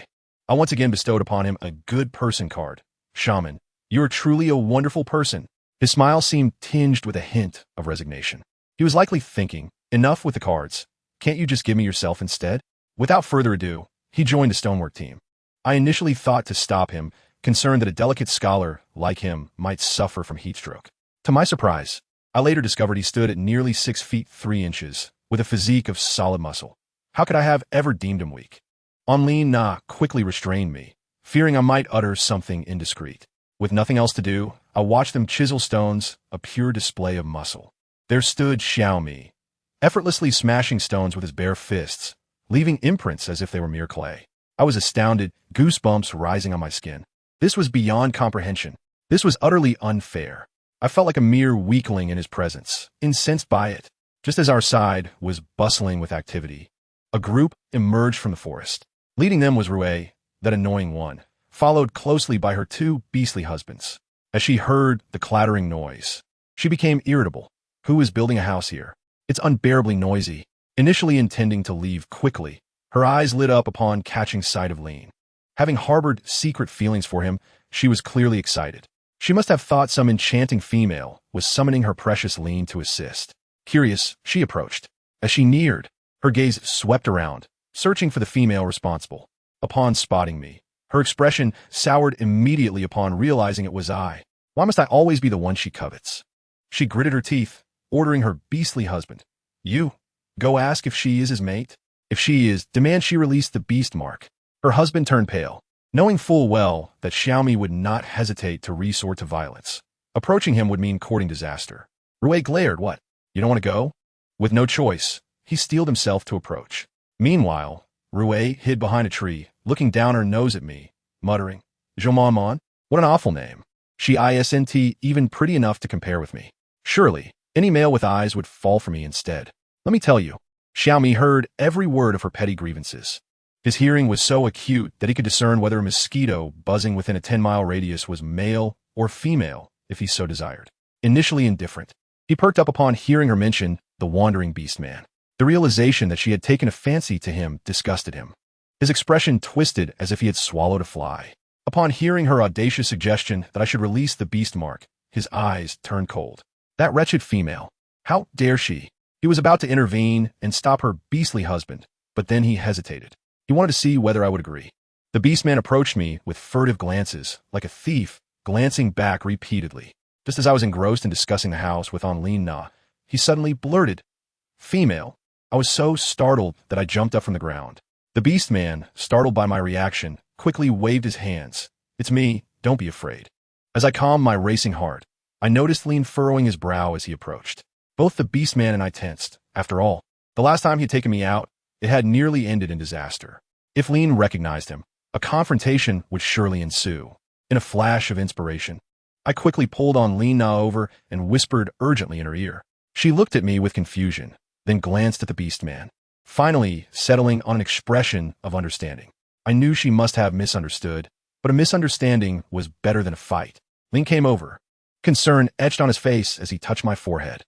I once again bestowed upon him a good person card. Shaman, you are truly a wonderful person. His smile seemed tinged with a hint of resignation. He was likely thinking, enough with the cards. Can't you just give me yourself instead? Without further ado, he joined the stonework team. I initially thought to stop him, concerned that a delicate scholar like him might suffer from heatstroke. To my surprise, I later discovered he stood at nearly 6 feet 3 inches, with a physique of solid muscle. How could I have ever deemed him weak? Onlin Na quickly restrained me, fearing I might utter something indiscreet. With nothing else to do, I watched them chisel stones, a pure display of muscle. There stood Xiaomi, effortlessly smashing stones with his bare fists, leaving imprints as if they were mere clay. I was astounded, goosebumps rising on my skin. This was beyond comprehension. This was utterly unfair. I felt like a mere weakling in his presence, incensed by it. Just as our side was bustling with activity, a group emerged from the forest. Leading them was Rue, that annoying one, followed closely by her 2 beastly husbands. As she heard the clattering noise, she became irritable. Who is building a house here? It's unbearably noisy. Initially intending to leave quickly, her eyes lit up upon catching sight of Lean. Having harbored secret feelings for him, she was clearly excited. She must have thought some enchanting female was summoning her precious Lean to assist. Curious, she approached. As she neared, her gaze swept around, searching for the female responsible. Upon spotting me, her expression soured immediately upon realizing it was I. Why must I always be the one she covets? She gritted her teeth, ordering her beastly husband. You, go ask if she is his mate. If she is, demand she release the beast mark. Her husband turned pale, knowing full well that Xiaomi would not hesitate to resort to violence. Approaching him would mean courting disaster. Rue glared. What? You don't want to go? With no choice, he steeled himself to approach. Meanwhile, Rue hid behind a tree, looking down her nose at me, muttering, Jomon, what an awful name. She isn't even pretty enough to compare with me. Surely, any male with eyes would fall for me instead. Let me tell you, Xiaomi heard every word of her petty grievances. His hearing was so acute that he could discern whether a mosquito buzzing within a 10-mile radius was male or female, if he so desired. Initially indifferent, he perked up upon hearing her mention the wandering Beastman. The realization that she had taken a fancy to him disgusted him. His expression twisted as if he had swallowed a fly. Upon hearing her audacious suggestion that I should release the beast mark, his eyes turned cold. That wretched female. How dare she? He was about to intervene and stop her beastly husband, but then he hesitated. He wanted to see whether I would agree. The Beastman approached me with furtive glances, like a thief, glancing back repeatedly. Just as I was engrossed in discussing the house with Onlin Na, he suddenly blurted, Female. I was so startled that I jumped up from the ground. The Beastman, startled by my reaction, quickly waved his hands. It's me, don't be afraid. As I calmed my racing heart, I noticed Lean furrowing his brow as he approached. Both the Beastman and I tensed. After all, the last time he had taken me out, it had nearly ended in disaster. If Lean recognized him, a confrontation would surely ensue. In a flash of inspiration, I quickly pulled on Lean Na over and whispered urgently in her ear. She looked at me with confusion, then glanced at the Beastman, finally settling on an expression of understanding. I knew she must have misunderstood, but a misunderstanding was better than a fight. Lean came over. Concern etched on his face as he touched my forehead.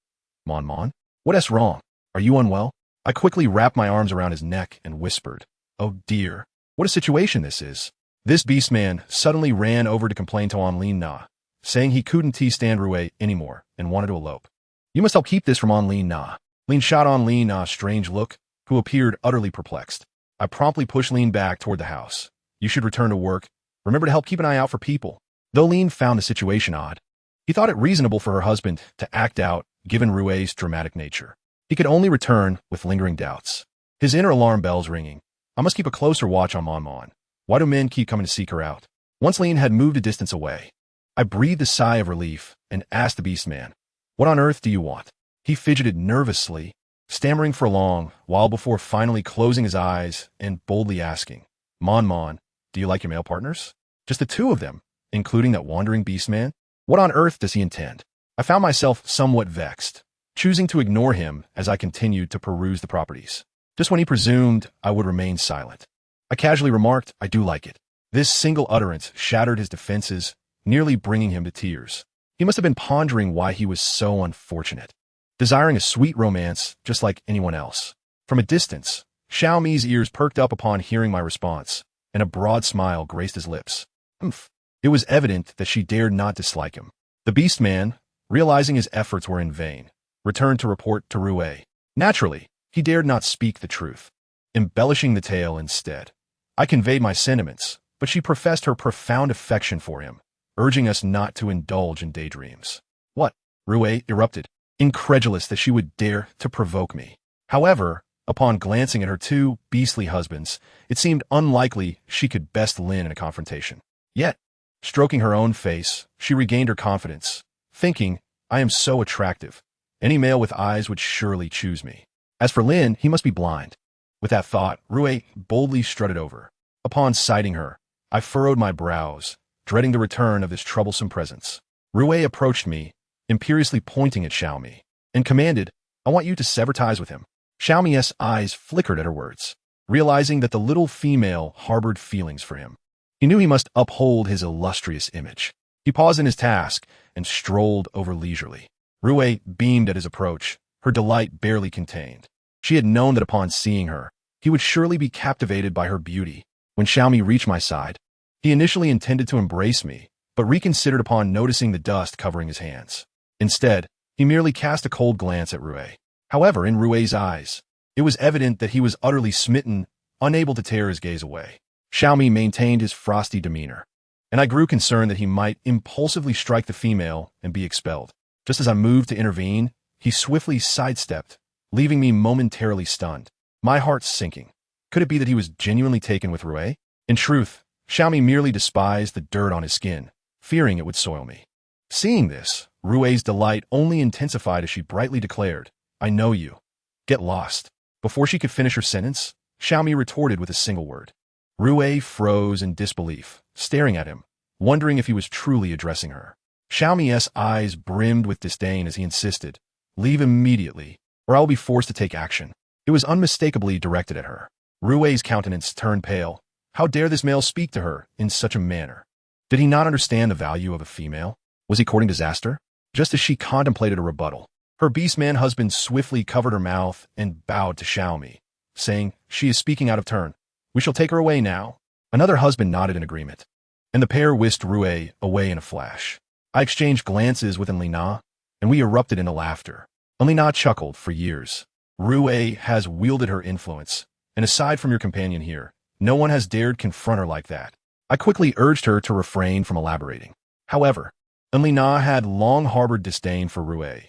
Mon, what's wrong? Are you unwell? I quickly wrapped my arms around his neck and whispered, Oh dear, what a situation this is. This Beastman suddenly ran over to complain to Onlin Na, saying he couldn't stand Rue anymore and wanted to elope. You must help keep this from Onlin Na. Lean shot Onlin Na a strange look, who appeared utterly perplexed. I promptly pushed Lean back toward the house. You should return to work. Remember to help keep an eye out for people. Though Lean found the situation odd, he thought it reasonable for her husband to act out given Rue's dramatic nature. He could only return with lingering doubts. His inner alarm bells ringing. I must keep a closer watch on Mon. Why do men keep coming to seek her out? Once Lean had moved a distance away, I breathed a sigh of relief and asked the Beastman, What on earth do you want? He fidgeted nervously, stammering for long while before finally closing his eyes and boldly asking, Mon, do you like your male partners? Just the two of them, including that wandering Beastman? What on earth does he intend? I found myself somewhat vexed, choosing to ignore him as I continued to peruse the properties. Just when he presumed I would remain silent, I casually remarked, I do like it. This single utterance shattered his defenses, nearly bringing him to tears. He must have been pondering why he was so unfortunate, desiring a sweet romance just like anyone else. From a distance, Xiaomi's ears perked up upon hearing my response, and a broad smile graced his lips. Humph. It was evident that she dared not dislike him. The Beastman, realizing his efforts were in vain, returned to report to Rue. Naturally, he dared not speak the truth, embellishing the tale instead. I conveyed my sentiments, but she professed her profound affection for him, urging us not to indulge in daydreams. What? Rue erupted, incredulous that she would dare to provoke me. However, upon glancing at her two beastly husbands, it seemed unlikely she could best Lin in a confrontation. Yet, stroking her own face, she regained her confidence, thinking, I am so attractive. Any male with eyes would surely choose me. As for Lin, he must be blind. With that thought, Rue boldly strutted over. Upon sighting her, I furrowed my brows, dreading the return of this troublesome presence. Rue approached me, imperiously pointing at Xiaomi, and commanded, I want you to sever ties with him. Xiaomi's eyes flickered at her words, realizing that the little female harbored feelings for him. He knew he must uphold his illustrious image. He paused in his task and strolled over leisurely. Rue beamed at his approach, her delight barely contained. She had known that upon seeing her, he would surely be captivated by her beauty. When Xiaomi reached my side, he initially intended to embrace me, but reconsidered upon noticing the dust covering his hands. Instead, he merely cast a cold glance at Rue. However, in Rue's eyes, it was evident that he was utterly smitten, unable to tear his gaze away. Xiaomi maintained his frosty demeanor, and I grew concerned that he might impulsively strike the female and be expelled. Just as I moved to intervene, he swiftly sidestepped, leaving me momentarily stunned, my heart sinking. Could it be that he was genuinely taken with Rue? In truth, Xiaomi merely despised the dirt on his skin, fearing it would soil me. Seeing this, Rue's delight only intensified as she brightly declared, I know you. Get lost. Before she could finish her sentence, Xiaomi retorted with a single word. Rue froze in disbelief, staring at him, wondering if he was truly addressing her. Xiaomi's eyes brimmed with disdain as he insisted, leave immediately, or I will be forced to take action. It was unmistakably directed at her. Rue's countenance turned pale. How dare this male speak to her in such a manner? Did he not understand the value of a female? Was he courting disaster? Just as she contemplated a rebuttal, her Beastman husband swiftly covered her mouth and bowed to Xiaomi, saying, she is speaking out of turn. We shall take her away now. Another husband nodded in agreement, and the pair whisked Rue away in a flash. I exchanged glances with Enlina, and we erupted into laughter. Enlina chuckled for years. Rue has wielded her influence, and aside from your companion here, no one has dared confront her like that. I quickly urged her to refrain from elaborating. However, Enlina had long harbored disdain for Rue,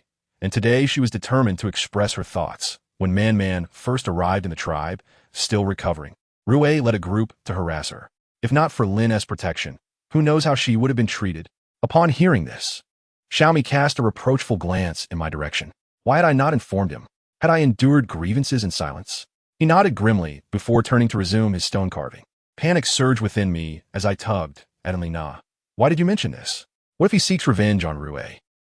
and today she was determined to express her thoughts. When Man first arrived in the tribe, still recovering, Rue led a group to harass her. If not for Lin's protection, who knows how she would have been treated? Upon hearing this, Xiaomi cast a reproachful glance in my direction. Why had I not informed him? Had I endured grievances in silence? He nodded grimly before turning to resume his stone carving. Panic surged within me as I tugged at Enlina. Why did you mention this? What if he seeks revenge on Rue?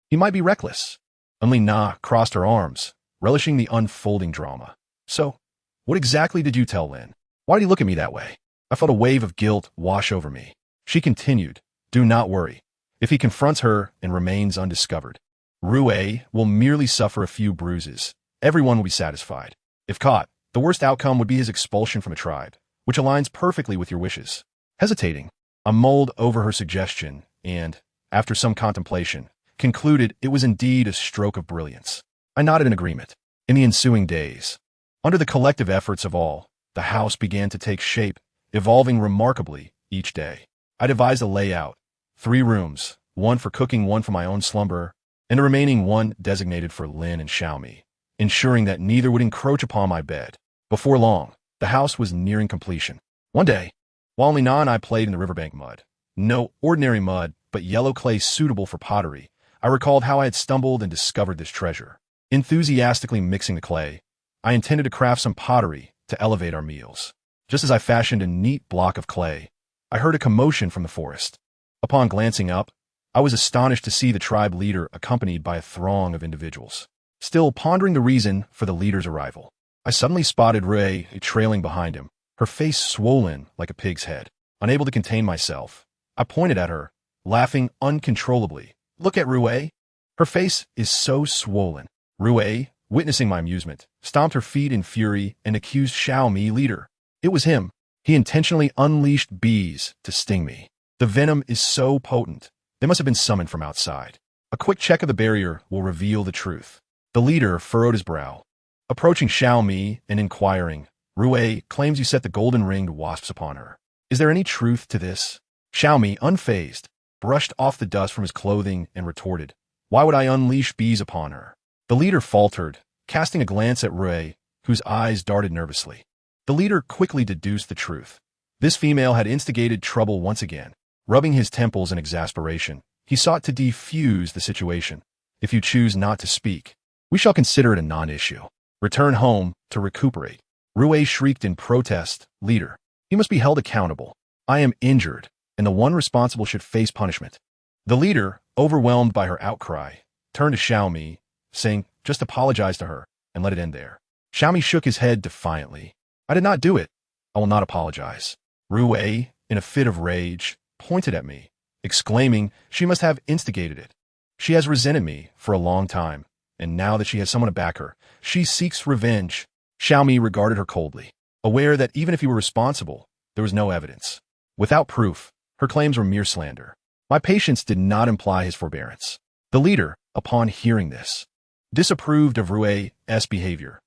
He might be reckless. Enlina crossed her arms, relishing the unfolding drama. So, what exactly did you tell Lin? Why did he look at me that way? I felt a wave of guilt wash over me. She continued, do not worry. If he confronts her and remains undiscovered, Rue will merely suffer a few bruises. Everyone will be satisfied. If caught, the worst outcome would be his expulsion from a tribe, which aligns perfectly with your wishes. Hesitating, I mulled over her suggestion and, after some contemplation, concluded it was indeed a stroke of brilliance. I nodded in agreement. In the ensuing days, under the collective efforts of all, the house began to take shape, evolving remarkably each day. I devised a layout, 3 rooms, one for cooking, one for my own slumber, and the remaining one designated for Lin and Xiaomi, ensuring that neither would encroach upon my bed. Before long, the house was nearing completion. One day, while Lina and I played in the riverbank mud, no ordinary mud, but yellow clay suitable for pottery, I recalled how I had stumbled and discovered this treasure. Enthusiastically mixing the clay, I intended to craft some pottery to elevate our meals. Just as I fashioned a neat block of clay, I heard a commotion from the forest. Upon glancing up, I was astonished to see the tribe leader accompanied by a throng of individuals. Still pondering the reason for the leader's arrival, I suddenly spotted Rue trailing behind him, her face swollen like a pig's head. Unable to contain myself, I pointed at her, laughing uncontrollably. "Look at Rue. Her face is so swollen." Rue, witnessing my amusement, stomped her feet in fury and accused Xiaomi leader. It was him. He intentionally unleashed bees to sting me. The venom is so potent, they must have been summoned from outside. A quick check of the barrier will reveal the truth. The leader furrowed his brow. Approaching Xiaomi and inquiring, "Rue claims you set the golden-ringed wasps upon her. Is there any truth to this?" Xiaomi, unfazed, brushed off the dust from his clothing and retorted, "Why would I unleash bees upon her?" The leader faltered, casting a glance at Rue, whose eyes darted nervously. The leader quickly deduced the truth. This female had instigated trouble once again. Rubbing his temples in exasperation, he sought to defuse the situation. "If you choose not to speak, we shall consider it a non-issue. Return home to recuperate." Rue shrieked in protest, "Leader, he must be held accountable. I am injured, and the one responsible should face punishment." The leader, overwhelmed by her outcry, turned to Xiaomi, saying, "Just apologize to her and let it end there." Xiaomi shook his head defiantly. "I did not do it. I will not apologize." Rue, in a fit of rage, pointed at me, exclaiming she must have instigated it. "She has resented me for a long time, and now that she has someone to back her, she seeks revenge." Xiaomi regarded her coldly, aware that even if he were responsible, there was no evidence. Without proof, her claims were mere slander. My patience did not imply his forbearance. The leader, upon hearing this, disapproved of Rue's behavior.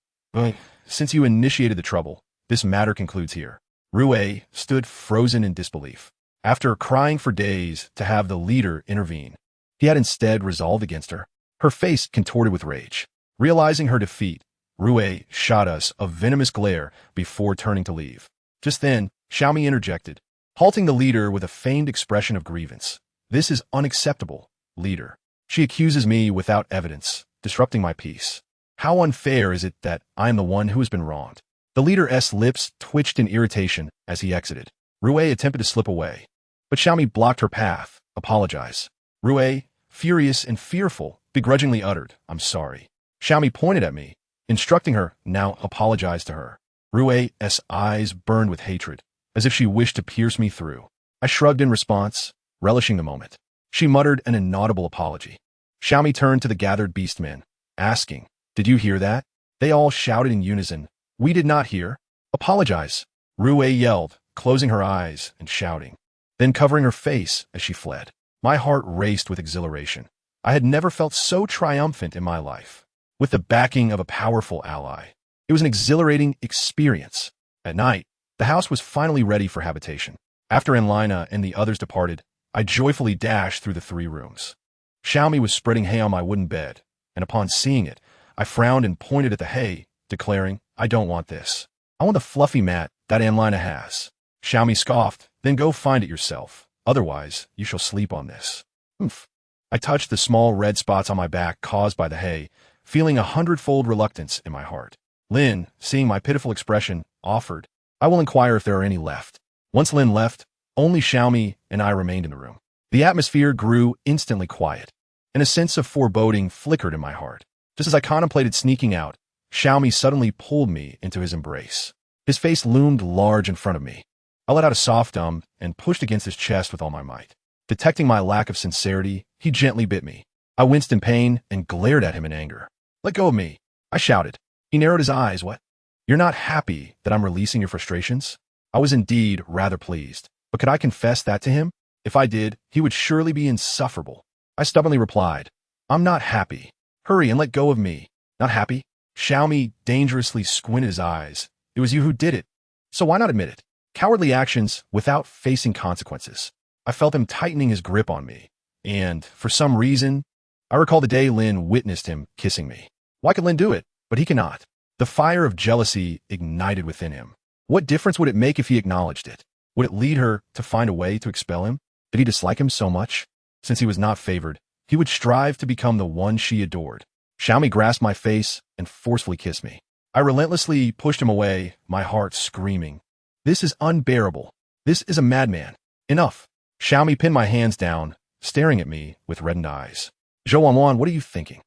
"Since you initiated the trouble, this matter concludes here." Rue stood frozen in disbelief. After crying for days to have the leader intervene, he had instead resolved against her. Her face contorted with rage. Realizing her defeat, Rue shot us a venomous glare before turning to leave. Just then, Xiaomi interjected, halting the leader with a feigned expression of grievance. "This is unacceptable, leader. She accuses me without evidence, disrupting my peace. How unfair is it that I am the one who has been wronged?" The leader's lips twitched in irritation as he exited. Rue attempted to slip away, but Xiaomi blocked her path. "Apologize." Rue, furious and fearful, begrudgingly uttered, "I'm sorry." Xiaomi pointed at me, instructing her, "Now apologize to her." Rue's eyes burned with hatred, as if she wished to pierce me through. I shrugged in response, relishing the moment. She muttered an inaudible apology. Xiaomi turned to the gathered Beastmen, asking, "Did you hear that?" They all shouted in unison, "We did not hear." "Apologize," Rue yelled, closing her eyes and shouting, then covering her face as she fled. My heart raced with exhilaration. I had never felt so triumphant in my life. With the backing of a powerful ally, it was an exhilarating experience. At night, the house was finally ready for habitation. After Enlina and the others departed, I joyfully dashed through the 3 rooms. Xiaomi was spreading hay on my wooden bed, and upon seeing it, I frowned and pointed at the hay, declaring, "I don't want this. I want the fluffy mat that Enlina has." Xiaomi scoffed, "Then go find it yourself. Otherwise, you shall sleep on this." Oomph. I touched the small red spots on my back caused by the hay, feeling 100-fold reluctance in my heart. Lin, seeing my pitiful expression, offered, "I will inquire if there are any left." Once Lin left, only Xiaomi and I remained in the room. The atmosphere grew instantly quiet, and a sense of foreboding flickered in my heart. Just as I contemplated sneaking out, Xiaomi suddenly pulled me into his embrace. His face loomed large in front of me. I let out a soft and pushed against his chest with all my might. Detecting my lack of sincerity, he gently bit me. I winced in pain and glared at him in anger. "Let go of me," I shouted. He narrowed his eyes. "What? You're not happy that I'm releasing your frustrations?" I was indeed rather pleased, but could I confess that to him? If I did, he would surely be insufferable. I stubbornly replied, "I'm not happy. Hurry and let go of me." "Not happy?" Xiaomi dangerously squinted his eyes. "It was you who did it. So why not admit it? Cowardly actions without facing consequences." I felt him tightening his grip on me, and, for some reason, I recall the day Lin witnessed him kissing me. Why could Lin do it, but he cannot? The fire of jealousy ignited within him. What difference would it make if he acknowledged it? Would it lead her to find a way to expel him? Did he dislike him so much? Since he was not favored, he would strive to become the one she adored. Xiaomi grasped my face and forcefully kissed me. I relentlessly pushed him away, my heart screaming. This is unbearable. This is a madman. Enough. Xiaomi pinned my hands down, staring at me with reddened eyes. Zhou Wanwan, what are you thinking?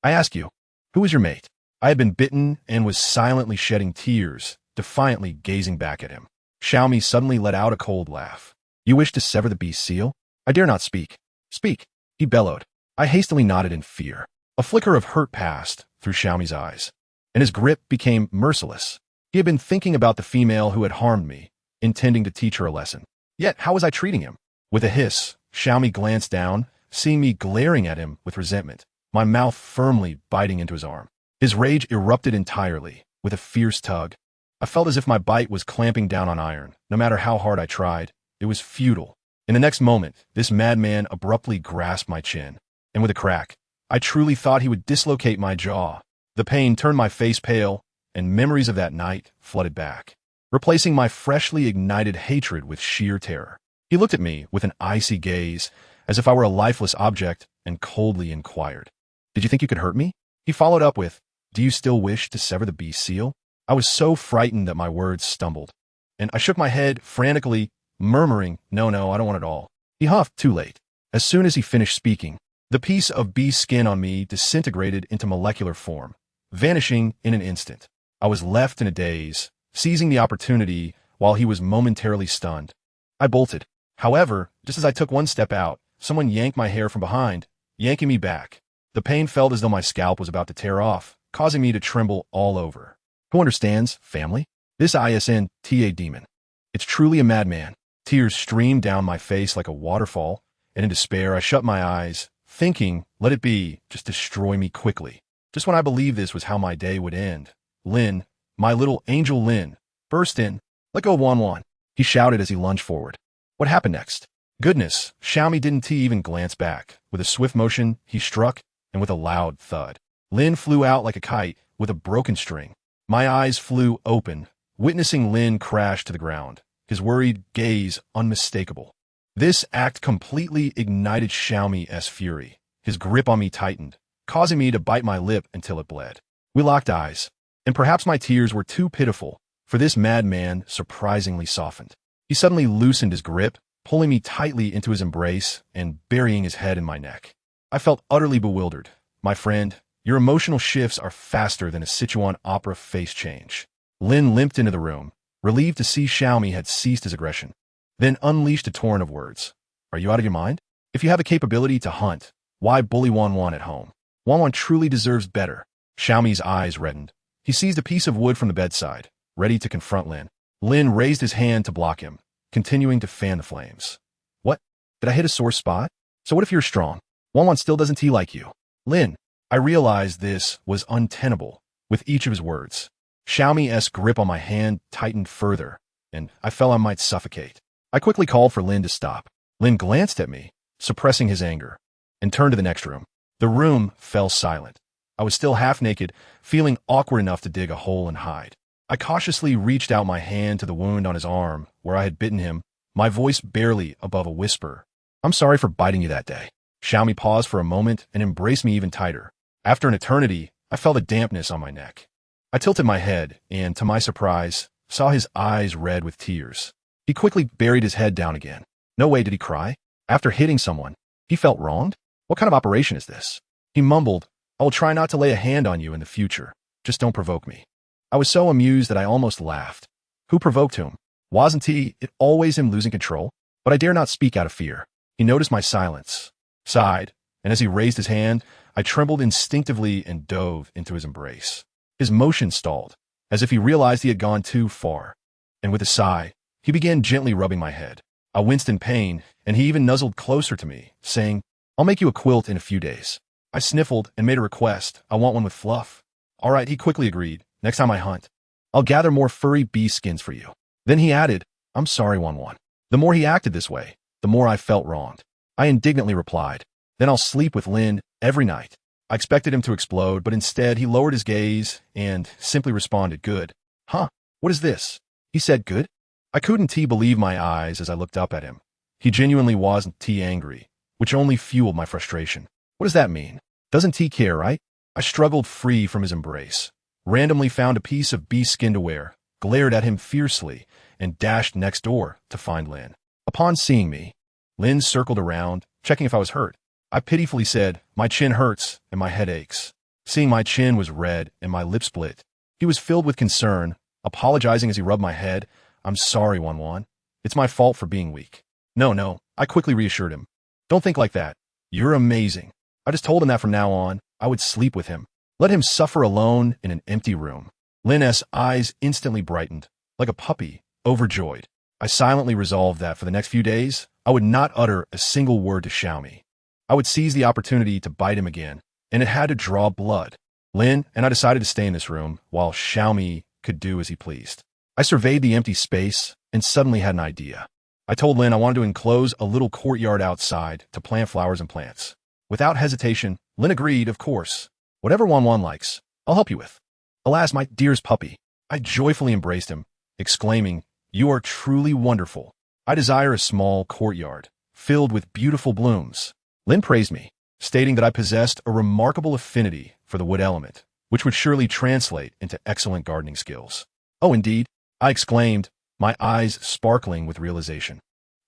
I ask you, who is your mate? I had been bitten and was silently shedding tears, defiantly gazing back at him. Xiaomi suddenly let out a cold laugh. You wish to sever the beast's seal? I dare not speak. Speak, he bellowed. I hastily nodded in fear. A flicker of hurt passed through Xiaomi's eyes, and his grip became merciless. He had been thinking about the female who had harmed me, intending to teach her a lesson. Yet, how was I treating him? With a hiss, Xiaomi glanced down, seeing me glaring at him with resentment, my mouth firmly biting into his arm. His rage erupted entirely, with a fierce tug. I felt as if my bite was clamping down on iron. No matter how hard I tried, it was futile. In the next moment, this madman abruptly grasped my chin, and with a crack, I truly thought he would dislocate my jaw. The pain turned my face pale, and memories of that night flooded back, replacing my freshly ignited hatred with sheer terror. He looked at me with an icy gaze, as if I were a lifeless object, and coldly inquired, Did you think you could hurt me? He followed up with, Do you still wish to sever the beast's seal? I was so frightened that my words stumbled, and I shook my head frantically, murmuring, No, I don't want it all. He huffed, too late. As soon as he finished speaking, the piece of beast skin on me disintegrated into molecular form, vanishing in an instant. I was left in a daze, seizing the opportunity while he was momentarily stunned. I bolted. However, just as I took one step out, someone yanked my hair from behind, yanking me back. The pain felt as though my scalp was about to tear off, causing me to tremble all over. Who understands, family? This ISNTA demon. It's truly a madman. Tears streamed down my face like a waterfall, and in despair I shut my eyes, thinking, let it be, just destroy me quickly. Just when I believed this was how my day would end, Lin, my little angel Lin, burst in. Let go, Wanwan, he shouted as he lunged forward. What happened next? Goodness, Xiaomi didn't even glance back. With a swift motion, he struck, and with a loud thud, Lin flew out like a kite with a broken string. My eyes flew open, witnessing Lin crash to the ground, his worried gaze unmistakable. This act completely ignited Xiaomi's fury. His grip on me tightened, causing me to bite my lip until it bled. We locked eyes, and perhaps my tears were too pitiful, for this madman surprisingly softened. He suddenly loosened his grip, pulling me tightly into his embrace and burying his head in my neck. I felt utterly bewildered. My friend, your emotional shifts are faster than a Sichuan opera face change. Lin limped into the room, relieved to see Xiaomi had ceased his aggression, then unleashed a torrent of words. Are you out of your mind? If you have the capability to hunt, why bully Wanwan at home? Wanwan truly deserves better. Xiaomi's eyes reddened. He seized a piece of wood from the bedside, ready to confront Lin. Lin raised his hand to block him, continuing to fan the flames. What? Did I hit a sore spot? So what if you're strong? Wanwan still doesn't like you. Lin. I realized this was untenable with each of his words. Xiaomi's grip on my hand tightened further, and I felt I might suffocate. I quickly called for Lin to stop. Lin glanced at me, suppressing his anger, and turned to the next room. The room fell silent. I was still half naked, feeling awkward enough to dig a hole and hide. I cautiously reached out my hand to the wound on his arm where I had bitten him, my voice barely above a whisper. I'm sorry for biting you that day. Xiaomi paused for a moment and embraced me even tighter. After an eternity, I felt a dampness on my neck. I tilted my head and, to my surprise, saw his eyes red with tears. He quickly buried his head down again. No way did he cry. After hitting someone, he felt wronged? What kind of operation is this? He mumbled, I will try not to lay a hand on you in the future. Just don't provoke me. I was so amused that I almost laughed. Who provoked whom? Wasn't it always him losing control? But I dare not speak out of fear. He noticed my silence, sighed, and as he raised his hand, I trembled instinctively and dove into his embrace. His motion stalled, as if he realized he had gone too far. And with a sigh, he began gently rubbing my head. I winced in pain, and he even nuzzled closer to me, saying, I'll make you a quilt in a few days. I sniffled and made a request. I want one with fluff. All right, he quickly agreed. Next time I hunt, I'll gather more furry bee skins for you. Then he added, I'm sorry, Wanwan. The more he acted this way, the more I felt wronged. I indignantly replied, Then I'll sleep with Lin every night. I expected him to explode, but instead he lowered his gaze and simply responded, Good. Huh? What is this? He said, Good? I couldn't believe my eyes as I looked up at him. He genuinely wasn't angry, which only fueled my frustration. What does that mean? Doesn't care, right? I struggled free from his embrace, randomly found a piece of beast skin to wear, glared at him fiercely, and dashed next door to find Lynn. Upon seeing me, Lynn circled around, checking if I was hurt. I pitifully said, "My chin hurts and my head aches." Seeing my chin was red and my lip split, he was filled with concern, apologizing as he rubbed my head. "I'm sorry, Wan. It's my fault for being weak." No, I quickly reassured him. "Don't think like that. You're amazing." I just told him that from now on, I would sleep with him. Let him suffer alone in an empty room. Lynn's eyes instantly brightened, like a puppy, overjoyed. I silently resolved that for the next few days, I would not utter a single word to Xiaomi. I would seize the opportunity to bite him again, and it had to draw blood. Lynn and I decided to stay in this room, while Xiaomi could do as he pleased. I surveyed the empty space, and suddenly had an idea. I told Lynn I wanted to enclose a little courtyard outside to plant flowers and plants. Without hesitation, Lynn agreed, "Of course. Whatever Wan likes, I'll help you with." Alas, my dearest puppy. I joyfully embraced him, exclaiming, "You are truly wonderful. I desire a small courtyard, filled with beautiful blooms." Lynn praised me, stating that I possessed a remarkable affinity for the wood element, which would surely translate into excellent gardening skills. "Oh, indeed," I exclaimed, my eyes sparkling with realization.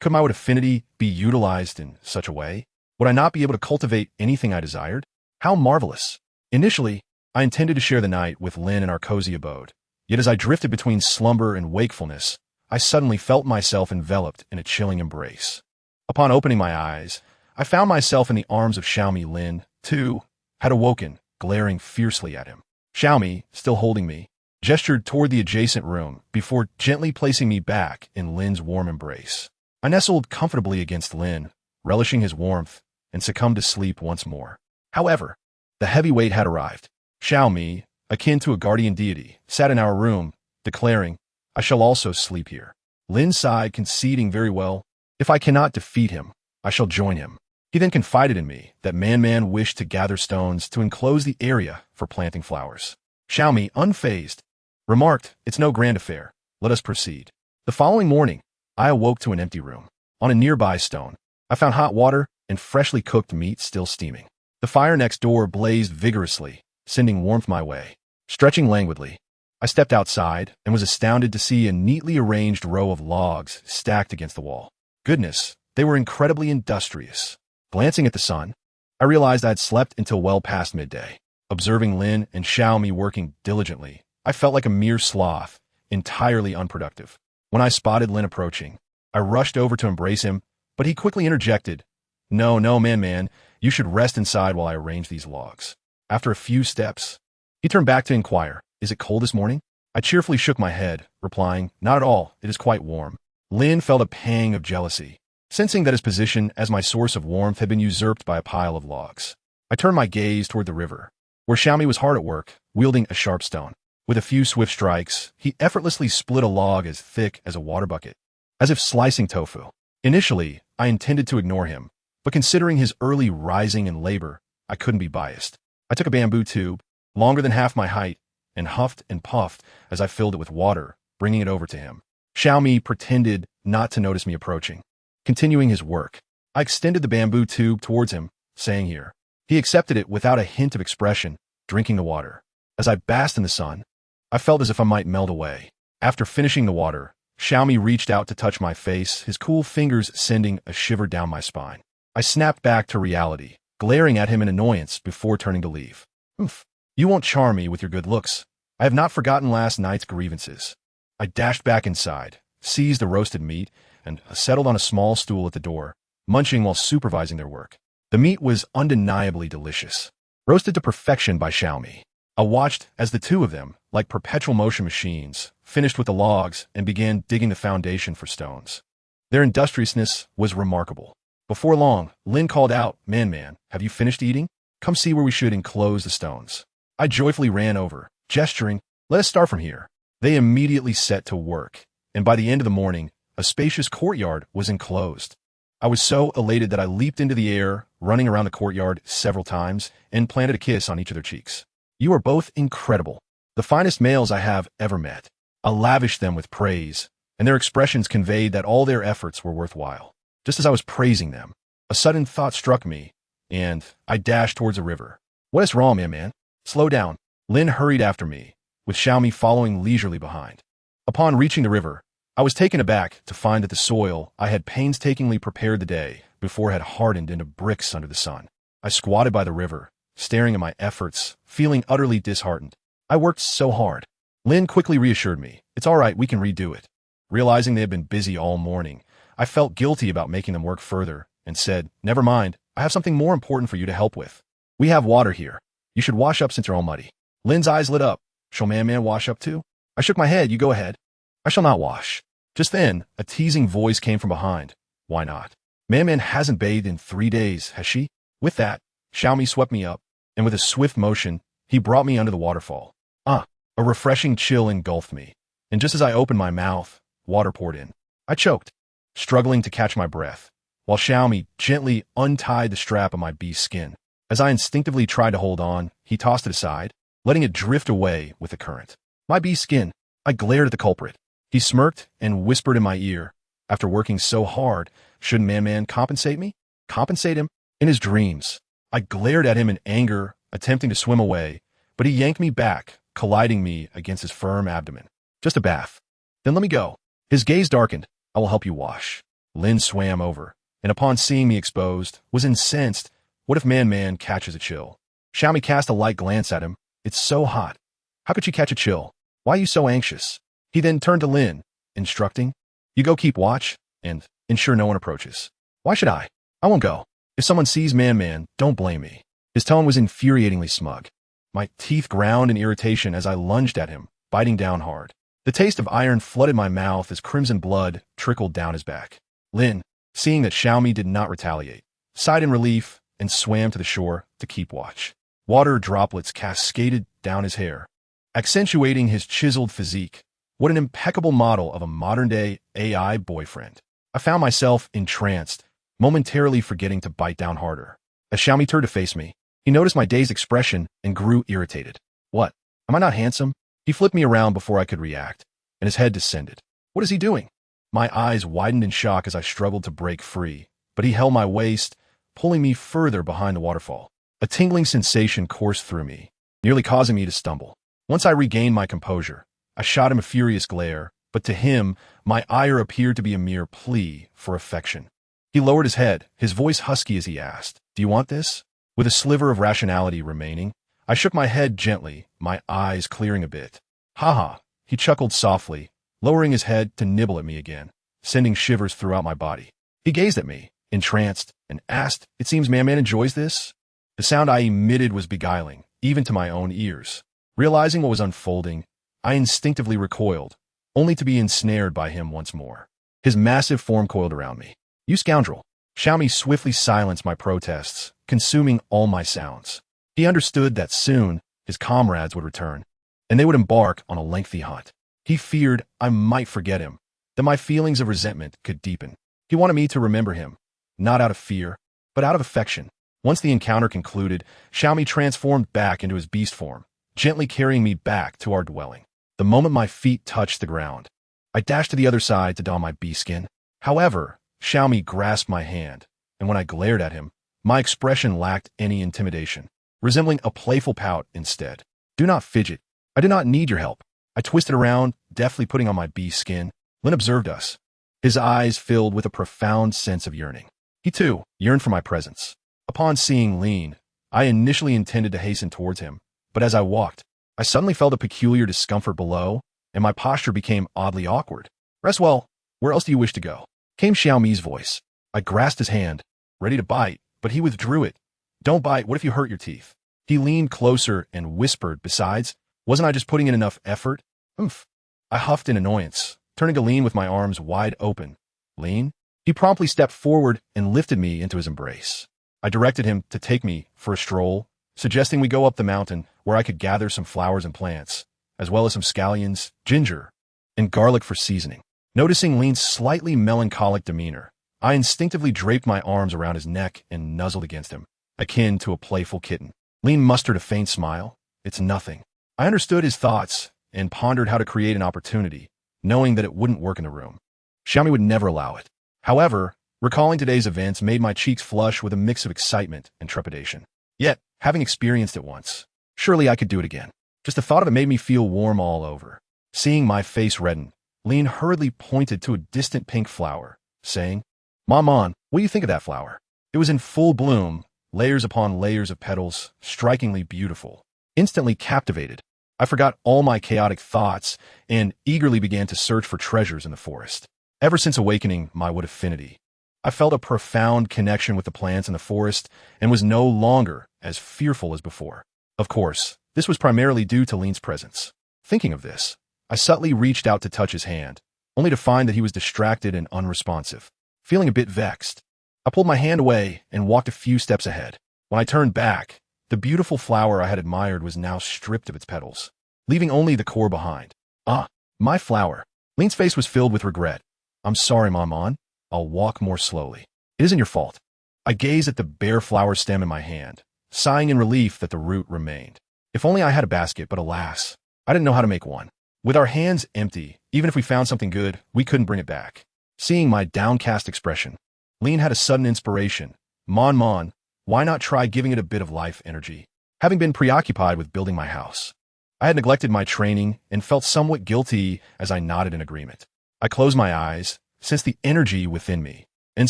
Could my wood affinity be utilized in such a way? Would I not be able to cultivate anything I desired? How marvelous! Initially, I intended to share the night with Lynn in our cozy abode. Yet as I drifted between slumber and wakefulness, I suddenly felt myself enveloped in a chilling embrace. Upon opening my eyes, I found myself in the arms of Xiaomi. Lynn, too, had awoken, glaring fiercely at him. Xiaomi, still holding me, gestured toward the adjacent room before gently placing me back in Lynn's warm embrace. I nestled comfortably against Lynn, relishing his warmth, and succumbed to sleep once more. However, the heavy weight had arrived. Xiaomi, akin to a guardian deity, sat in our room, declaring, "I shall also sleep here." Lynn sighed, conceding, "Very well. If I cannot defeat him, I shall join him." He then confided in me that Man wished to gather stones to enclose the area for planting flowers. Xiaomi, unfazed, remarked, "It's no grand affair. Let us proceed." The following morning, I awoke to an empty room. On a nearby stone, I found hot water and freshly cooked meat still steaming. The fire next door blazed vigorously, sending warmth my way. Stretching languidly, I stepped outside and was astounded to see a neatly arranged row of logs stacked against the wall. Goodness, they were incredibly industrious. Glancing at the sun, I realized I had slept until well past midday. Observing Lynn and Xiaomi working diligently, I felt like a mere sloth, entirely unproductive. When I spotted Lynn approaching, I rushed over to embrace him, but he quickly interjected, No, man, you should rest inside while I arrange these logs." After a few steps, he turned back to inquire, "Is it cold this morning?" I cheerfully shook my head, replying, "Not at all, it is quite warm." Lynn felt a pang of jealousy, sensing that his position as my source of warmth had been usurped by a pile of logs. I turned my gaze toward the river, where Xiaomi was hard at work, wielding a sharp stone. With a few swift strikes, he effortlessly split a log as thick as a water bucket, as if slicing tofu. Initially, I intended to ignore him, but considering his early rising and labor, I couldn't be biased. I took a bamboo tube, longer than half my height, and huffed and puffed as I filled it with water, bringing it over to him. Xiaomi pretended not to notice me approaching. Continuing his work, I extended the bamboo tube towards him, saying, "Here." He accepted it without a hint of expression, drinking the water. As I basked in the sun, I felt as if I might melt away. After finishing the water, Xiaomi reached out to touch my face, his cool fingers sending a shiver down my spine. I snapped back to reality, glaring at him in annoyance before turning to leave. "Oof, you won't charm me with your good looks. I have not forgotten last night's grievances." I dashed back inside, seized the roasted meat, and settled on a small stool at the door, munching while supervising their work. The meat was undeniably delicious, roasted to perfection by Xiaomi. I watched as the two of them, like perpetual motion machines, finished with the logs and began digging the foundation for stones. Their industriousness was remarkable. Before long, Lynn called out, Man, have you finished eating? Come see where we should enclose the stones." I joyfully ran over, gesturing, "Let us start from here." They immediately set to work, and by the end of the morning, a spacious courtyard was enclosed. I was so elated that I leaped into the air, running around the courtyard several times, and planted a kiss on each of their cheeks. "You are both incredible, the finest males I have ever met." I lavished them with praise, and their expressions conveyed that all their efforts were worthwhile. Just as I was praising them, a sudden thought struck me, and I dashed towards a river. "What is wrong, man? Slow down." Lynn hurried after me, with Xiaomi following leisurely behind. Upon reaching the river, I was taken aback to find that the soil I had painstakingly prepared the day before had hardened into bricks under the sun. I squatted by the river, staring at my efforts, feeling utterly disheartened. I worked so hard. Lin quickly reassured me, "It's all right, we can redo it." Realizing they had been busy all morning, I felt guilty about making them work further and said, "Never mind, I have something more important for you to help with. We have water here. You should wash up since you're all muddy." Lin's eyes lit up. "Shall Man wash up too?" I shook my head. "You go ahead." "I shall not wash." Just then, a teasing voice came from behind. "Why not? Man hasn't bathed in 3 days, has she?" With that, Xiaomi swept me up, and with a swift motion, he brought me under the waterfall. A refreshing chill engulfed me, and just as I opened my mouth, water poured in. I choked, struggling to catch my breath, while Xiaomi gently untied the strap of my beast skin. As I instinctively tried to hold on, he tossed it aside, letting it drift away with the current. My beast skin. I glared at the culprit. He smirked and whispered in my ear, "After working so hard, shouldn't Man compensate me?" Compensate him? In his dreams. I glared at him in anger, attempting to swim away, but he yanked me back, colliding me against his firm abdomen. "Just a bath. Then let me go." His gaze darkened. "I will help you wash." Lin swam over, and upon seeing me exposed, was incensed. What if Man catches a chill? Xiaomi cast a light glance at him. "It's so hot. How could she catch a chill? Why are you so anxious?" He then turned to Lin, instructing, "You go keep watch, and ensure no one approaches." "Why should I? I won't go. If someone sees Man, don't blame me." His tone was infuriatingly smug. My teeth ground in irritation as I lunged at him, biting down hard. The taste of iron flooded my mouth as crimson blood trickled down his back. Lin, seeing that Xiaomi did not retaliate, sighed in relief and swam to the shore to keep watch. Water droplets cascaded down his hair, accentuating his chiseled physique. What an impeccable model of a modern-day AI boyfriend. I found myself entranced, momentarily forgetting to bite down harder. As Xiaomi turned to face me, he noticed my dazed expression and grew irritated. "What? Am I not handsome?" He flipped me around before I could react, and his head descended. "What is he doing?" My eyes widened in shock as I struggled to break free, but he held my waist, pulling me further behind the waterfall. A tingling sensation coursed through me, nearly causing me to stumble. Once I regained my composure, I shot him a furious glare, but to him, my ire appeared to be a mere plea for affection. He lowered his head, his voice husky as he asked, "Do you want this?" With a sliver of rationality remaining, I shook my head gently, my eyes clearing a bit. "Ha ha," he chuckled softly, lowering his head to nibble at me again, sending shivers throughout my body. He gazed at me, entranced, and asked, "It seems Man enjoys this?" The sound I emitted was beguiling, even to my own ears. Realizing what was unfolding, I instinctively recoiled, only to be ensnared by him once more. His massive form coiled around me. "You scoundrel!" Xiaomi swiftly silenced my protests, consuming all my sounds. He understood that soon his comrades would return, and they would embark on a lengthy hunt. He feared I might forget him, that my feelings of resentment could deepen. He wanted me to remember him, not out of fear, but out of affection. Once the encounter concluded, Xiaomi transformed back into his beast form, gently carrying me back to our dwelling. The moment my feet touched the ground, I dashed to the other side to don my beast skin. However, Xiaomi grasped my hand, and when I glared at him, my expression lacked any intimidation, resembling a playful pout instead. "Do not fidget. I do not need your help." I twisted around, deftly putting on my beast skin. Lin observed us, his eyes filled with a profound sense of yearning. He too yearned for my presence. Upon seeing Lin, I initially intended to hasten towards him, but as I walked, I suddenly felt a peculiar discomfort below, and my posture became oddly awkward. "Rest well. Where else do you wish to go?" Came Xiaomi's voice. I grasped his hand, ready to bite, but he withdrew it. "Don't bite. What if you hurt your teeth?" He leaned closer and whispered, "Besides, wasn't I just putting in enough effort?" "Oomph." I huffed in annoyance, turning to Lin with my arms wide open. "Lin?" He promptly stepped forward and lifted me into his embrace. I directed him to take me for a stroll, suggesting we go up the mountain where I could gather some flowers and plants, as well as some scallions, ginger, and garlic for seasoning. Noticing Lin's slightly melancholic demeanor, I instinctively draped my arms around his neck and nuzzled against him, akin to a playful kitten. Lin mustered a faint smile. "It's nothing." I understood his thoughts and pondered how to create an opportunity, knowing that it wouldn't work in the room. Xiaomi would never allow it. However, recalling today's events made my cheeks flush with a mix of excitement and trepidation. Yet, having experienced it once, surely I could do it again. Just the thought of it made me feel warm all over. Seeing my face redden, Lean hurriedly pointed to a distant pink flower, saying, "Maman, what do you think of that flower?" It was in full bloom, layers upon layers of petals, strikingly beautiful. Instantly captivated, I forgot all my chaotic thoughts and eagerly began to search for treasures in the forest. Ever since awakening my wood affinity, I felt a profound connection with the plants in the forest and was no longer as fearful as before. Of course, this was primarily due to Lean's presence. Thinking of this, I subtly reached out to touch his hand, only to find that he was distracted and unresponsive. Feeling a bit vexed, I pulled my hand away and walked a few steps ahead. When I turned back, the beautiful flower I had admired was now stripped of its petals, leaving only the core behind. "Ah, my flower." Lean's face was filled with regret. "I'm sorry, Maman. I'll walk more slowly. It isn't your fault." I gazed at the bare flower stem in my hand, sighing in relief that the root remained. If only I had a basket, but alas, I didn't know how to make one. With our hands empty, even if we found something good, we couldn't bring it back. Seeing my downcast expression, Lean had a sudden inspiration. "Mon, why not try giving it a bit of life energy?" Having been preoccupied with building my house, I had neglected my training and felt somewhat guilty as I nodded in agreement. I closed my eyes, sensed the energy within me, and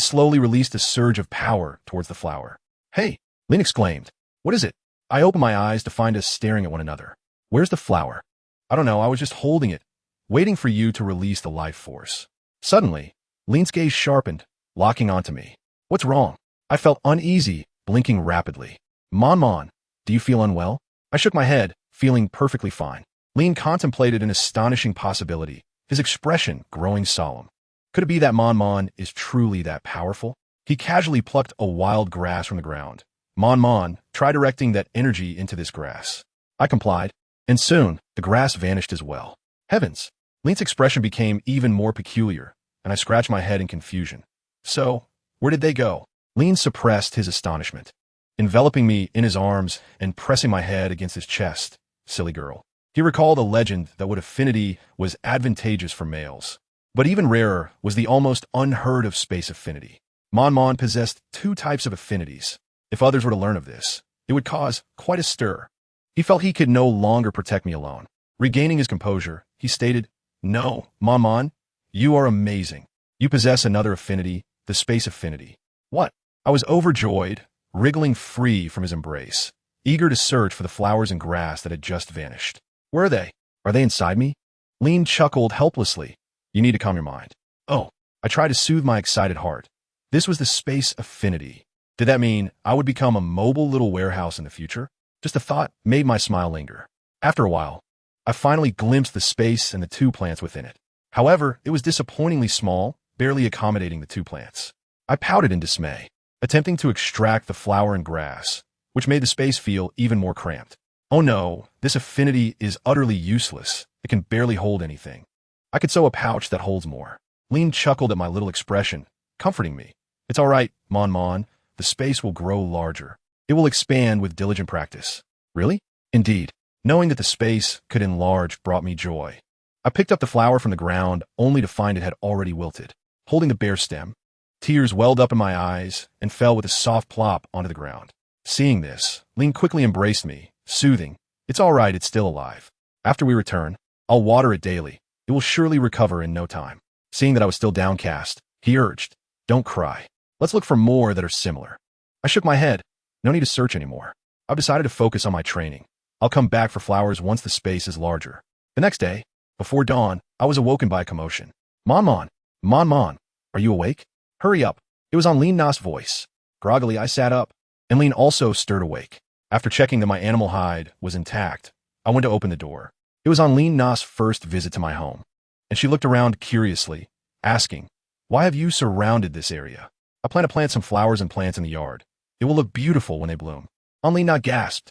slowly released a surge of power towards the flower. "Hey!" Lean exclaimed. "What is it?" I opened my eyes to find us staring at one another. "Where's the flower?" "I don't know, I was just holding it, waiting for you to release the life force." Suddenly, Lean's gaze sharpened, locking onto me. "What's wrong?" I felt uneasy, blinking rapidly. Mon, do you feel unwell?" I shook my head, feeling perfectly fine. Lean contemplated an astonishing possibility, his expression growing solemn. Could it be that Mon is truly that powerful? He casually plucked a wild grass from the ground. Mon, try directing that energy into this grass." I complied, and soon the grass vanished as well. Heavens! Lean's expression became even more peculiar, and I scratched my head in confusion. "So, where did they go?" Lean suppressed his astonishment, enveloping me in his arms and pressing my head against his chest. Silly girl. He recalled a legend that wood affinity was advantageous for males. But even rarer was the almost unheard of space affinity. Mon possessed two types of affinities. If others were to learn of this, it would cause quite a stir. He felt he could no longer protect me alone. Regaining his composure, he stated, "No, Mon, you are amazing. You possess another affinity, the space affinity." "What?" I was overjoyed, wriggling free from his embrace, eager to search for the flowers and grass that had just vanished. "Where are they? Are they inside me?" Lean chuckled helplessly. "You need to calm your mind." "Oh." I tried to soothe my excited heart. This was the space affinity. Did that mean I would become a mobile little warehouse in the future? Just the thought made my smile linger. After a while, I finally glimpsed the space and the two plants within it. However, it was disappointingly small, barely accommodating the two plants. I pouted in dismay, attempting to extract the flower and grass, which made the space feel even more cramped. "Oh no, this affinity is utterly useless. It can barely hold anything. I could sew a pouch that holds more." Lean chuckled at my little expression, comforting me. "It's all right, Mon. The space will grow larger. It will expand with diligent practice." "Really?" "Indeed." Knowing that the space could enlarge brought me joy. I picked up the flower from the ground, only to find it had already wilted. Holding the bare stem, tears welled up in my eyes and fell with a soft plop onto the ground. Seeing this, Lean quickly embraced me, soothing, "It's all right, it's still alive. After we return, I'll water it daily. It will surely recover in no time." Seeing that I was still downcast, he urged, "Don't cry. Let's look for more that are similar." I shook my head. No need to search anymore. I've decided to focus on my training. I'll come back for flowers once the space is larger. The next day, before dawn, I was awoken by a commotion. Mon, are you awake? Hurry up." It was on Lean Na's voice. Groggily, I sat up, and Lean also stirred awake. After checking that my animal hide was intact, I went to open the door. It was on Lean Na's first visit to my home, and she looked around curiously, asking, "Why have you surrounded this area?" "I plan to plant some flowers and plants in the yard. It will look beautiful when they bloom." Lean Na gasped.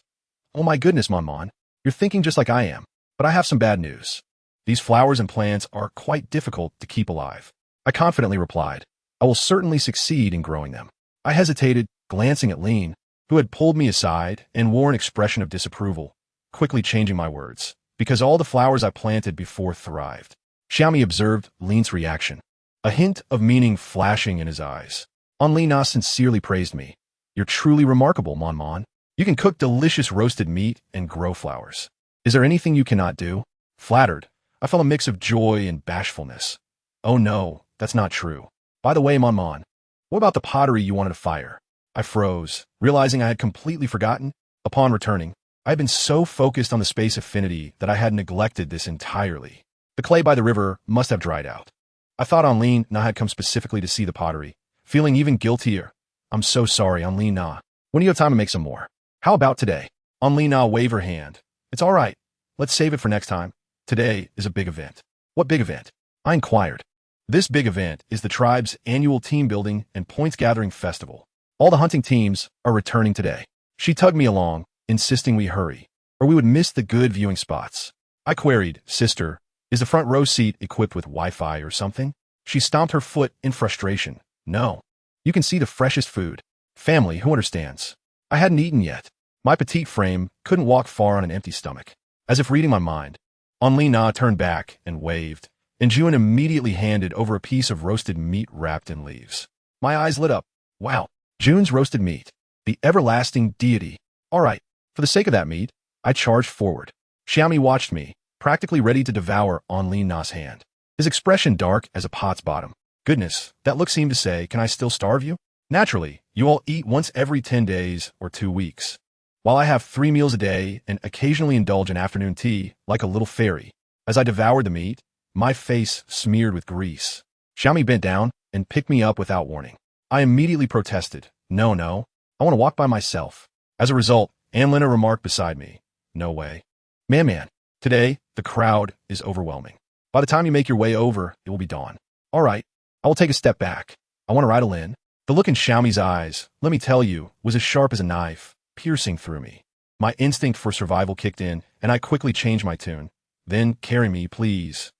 "Oh my goodness, Mon, you're thinking just like I am. But I have some bad news. These flowers and plants are quite difficult to keep alive." I confidently replied, "I will certainly succeed in growing them." I hesitated, glancing at Lean, who had pulled me aside and wore an expression of disapproval, quickly changing my words, "Because all the flowers I planted before thrived." Xiaomi observed Lean's reaction, a hint of meaning flashing in his eyes. Lean Na sincerely praised me. "You're truly remarkable, Mon. You can cook delicious roasted meat and grow flowers. Is there anything you cannot do? Flattered, I felt a mix of joy and bashfulness. Oh no, that's not true. By the way, Mon, what about the pottery you wanted to fire? I froze, realizing I had completely forgotten. Upon returning, I had been so focused on the space affinity that I had neglected this entirely. The clay by the river must have dried out. I thought Anlin Na had come specifically to see the pottery, feeling even guiltier. I'm so sorry, Anlin Na. When do you have time to make some more? How about today? Anlin Na waved her hand. It's all right. Let's save it for next time. Today is a big event. What big event? I inquired. This big event is the tribe's annual team building and points gathering festival. All the hunting teams are returning today. She tugged me along, insisting we hurry, or we would miss the good viewing spots. I queried, Sister, is the front row seat equipped with Wi-Fi or something? She stomped her foot in frustration. No. You can see the freshest food. Family, who understands? I hadn't eaten yet. My petite frame couldn't walk far on an empty stomach. As if reading my mind, Anlin Na turned back and waved, and June immediately handed over a piece of roasted meat wrapped in leaves. My eyes lit up. Wow, June's roasted meat. The everlasting deity. All right, for the sake of that meat, I charged forward. Xiaomi watched me, practically ready to devour Anlin Na's hand. His expression dark as a pot's bottom. Goodness, that look seemed to say, can I still starve you? Naturally, you all eat once every 10 days or 2 weeks. While I have 3 meals a day and occasionally indulge in afternoon tea like a little fairy. As I devoured the meat, my face smeared with grease. Xiaomi bent down and picked me up without warning. I immediately protested. No, I want to walk by myself. As a result, Anlina remarked beside me. No way. Man, today, the crowd is overwhelming. By the time you make your way over, it will be dawn. All right, I will take a step back. I want to ride a Lin. The look in Xiaomi's eyes, let me tell you, was as sharp as a knife, piercing through me. My instinct for survival kicked in, and I quickly changed my tune. Then, carry me, please.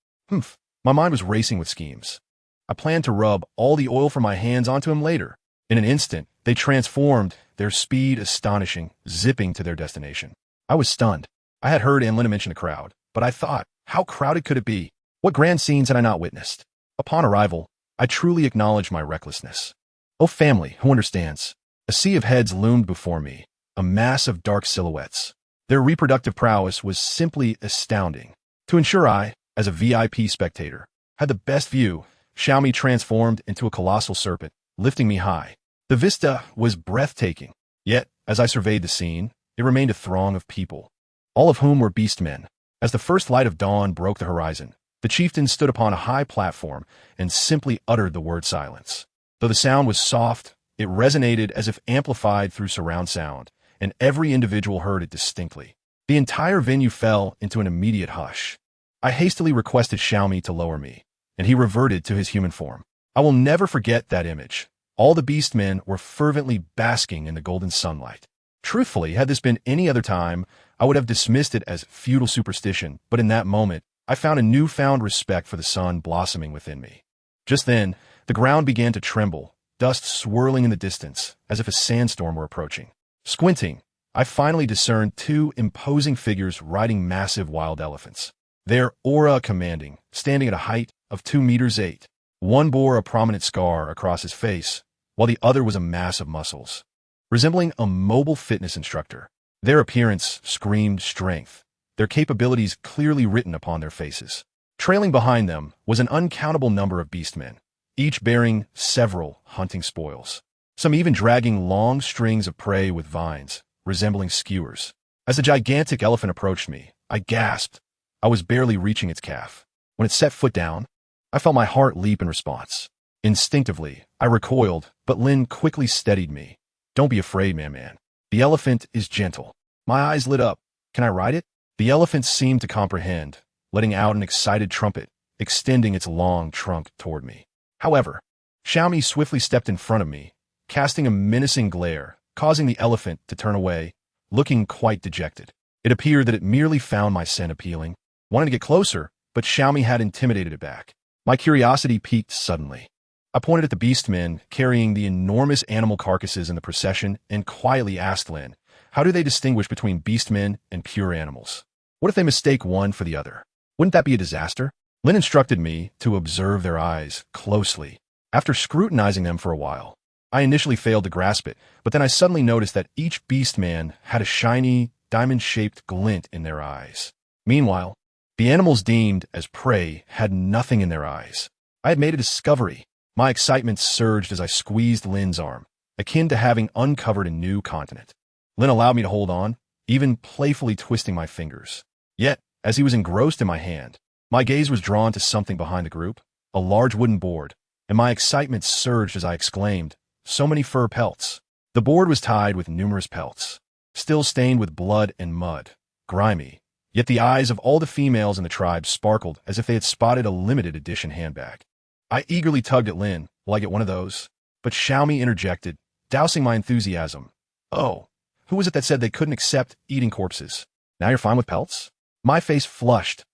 My mind was racing with schemes. I planned to rub all the oil from my hands onto him later. In an instant, they transformed, their speed astonishing, zipping to their destination. I was stunned. I had heard Anlina mention a crowd, but I thought, how crowded could it be? What grand scenes had I not witnessed? Upon arrival, I truly acknowledged my recklessness. Oh family, who understands? A sea of heads loomed before me, a mass of dark silhouettes. Their reproductive prowess was simply astounding. To ensure I, as a VIP spectator, had the best view, Xiaomi transformed into a colossal serpent, lifting me high. The vista was breathtaking, yet, as I surveyed the scene, it remained a throng of people, all of whom were beastmen. As the first light of dawn broke the horizon, the chieftain stood upon a high platform and simply uttered the word silence. Though the sound was soft, it resonated as if amplified through surround sound, and every individual heard it distinctly. The entire venue fell into an immediate hush. I hastily requested Xiaomi to lower me, and he reverted to his human form. I will never forget that image. All the beastmen were fervently basking in the golden sunlight. Truthfully, had this been any other time, I would have dismissed it as feudal superstition, but in that moment, I found a newfound respect for the sun blossoming within me. Just then, the ground began to tremble, dust swirling in the distance, as if a sandstorm were approaching. Squinting, I finally discerned 2 imposing figures riding massive wild elephants. Their aura commanding, standing at a height of 2 meters 8. One bore a prominent scar across his face, while the other was a mass of muscles, resembling a mobile fitness instructor. Their appearance screamed strength, their capabilities clearly written upon their faces. Trailing behind them was an uncountable number of beastmen, each bearing several hunting spoils, some even dragging long strings of prey with vines, resembling skewers. As the gigantic elephant approached me, I gasped. I was barely reaching its calf. When it set foot down, I felt my heart leap in response. Instinctively, I recoiled, but Lin quickly steadied me. Don't be afraid, man. The elephant is gentle. My eyes lit up. Can I ride it? The elephant seemed to comprehend, letting out an excited trumpet, extending its long trunk toward me. However, Xiaomi swiftly stepped in front of me, casting a menacing glare, causing the elephant to turn away, looking quite dejected. It appeared that it merely found my scent appealing, wanted to get closer, but Xiaomi had intimidated it back. My curiosity piqued suddenly. I pointed at the beastmen carrying the enormous animal carcasses in the procession and quietly asked Lin, how do they distinguish between beastmen and pure animals? What if they mistake one for the other? Wouldn't that be a disaster? Lin instructed me to observe their eyes closely. After scrutinizing them for a while, I initially failed to grasp it, but then I suddenly noticed that each beastman had a shiny, diamond-shaped glint in their eyes. Meanwhile, the animals deemed as prey had nothing in their eyes. I had made a discovery. My excitement surged as I squeezed Lin's arm, akin to having uncovered a new continent. Lin allowed me to hold on, even playfully twisting my fingers. Yet, as he was engrossed in my hand, my gaze was drawn to something behind the group, a large wooden board, and my excitement surged as I exclaimed, "So many fur pelts." The board was tied with numerous pelts, still stained with blood and mud, grimy, yet the eyes of all the females in the tribe sparkled as if they had spotted a limited edition handbag. I eagerly tugged at Lin, "Will I get one of those?" But Xiaomi interjected, dousing my enthusiasm. "Oh, who was it that said they couldn't accept eating corpses? Now you're fine with pelts?" My face flushed.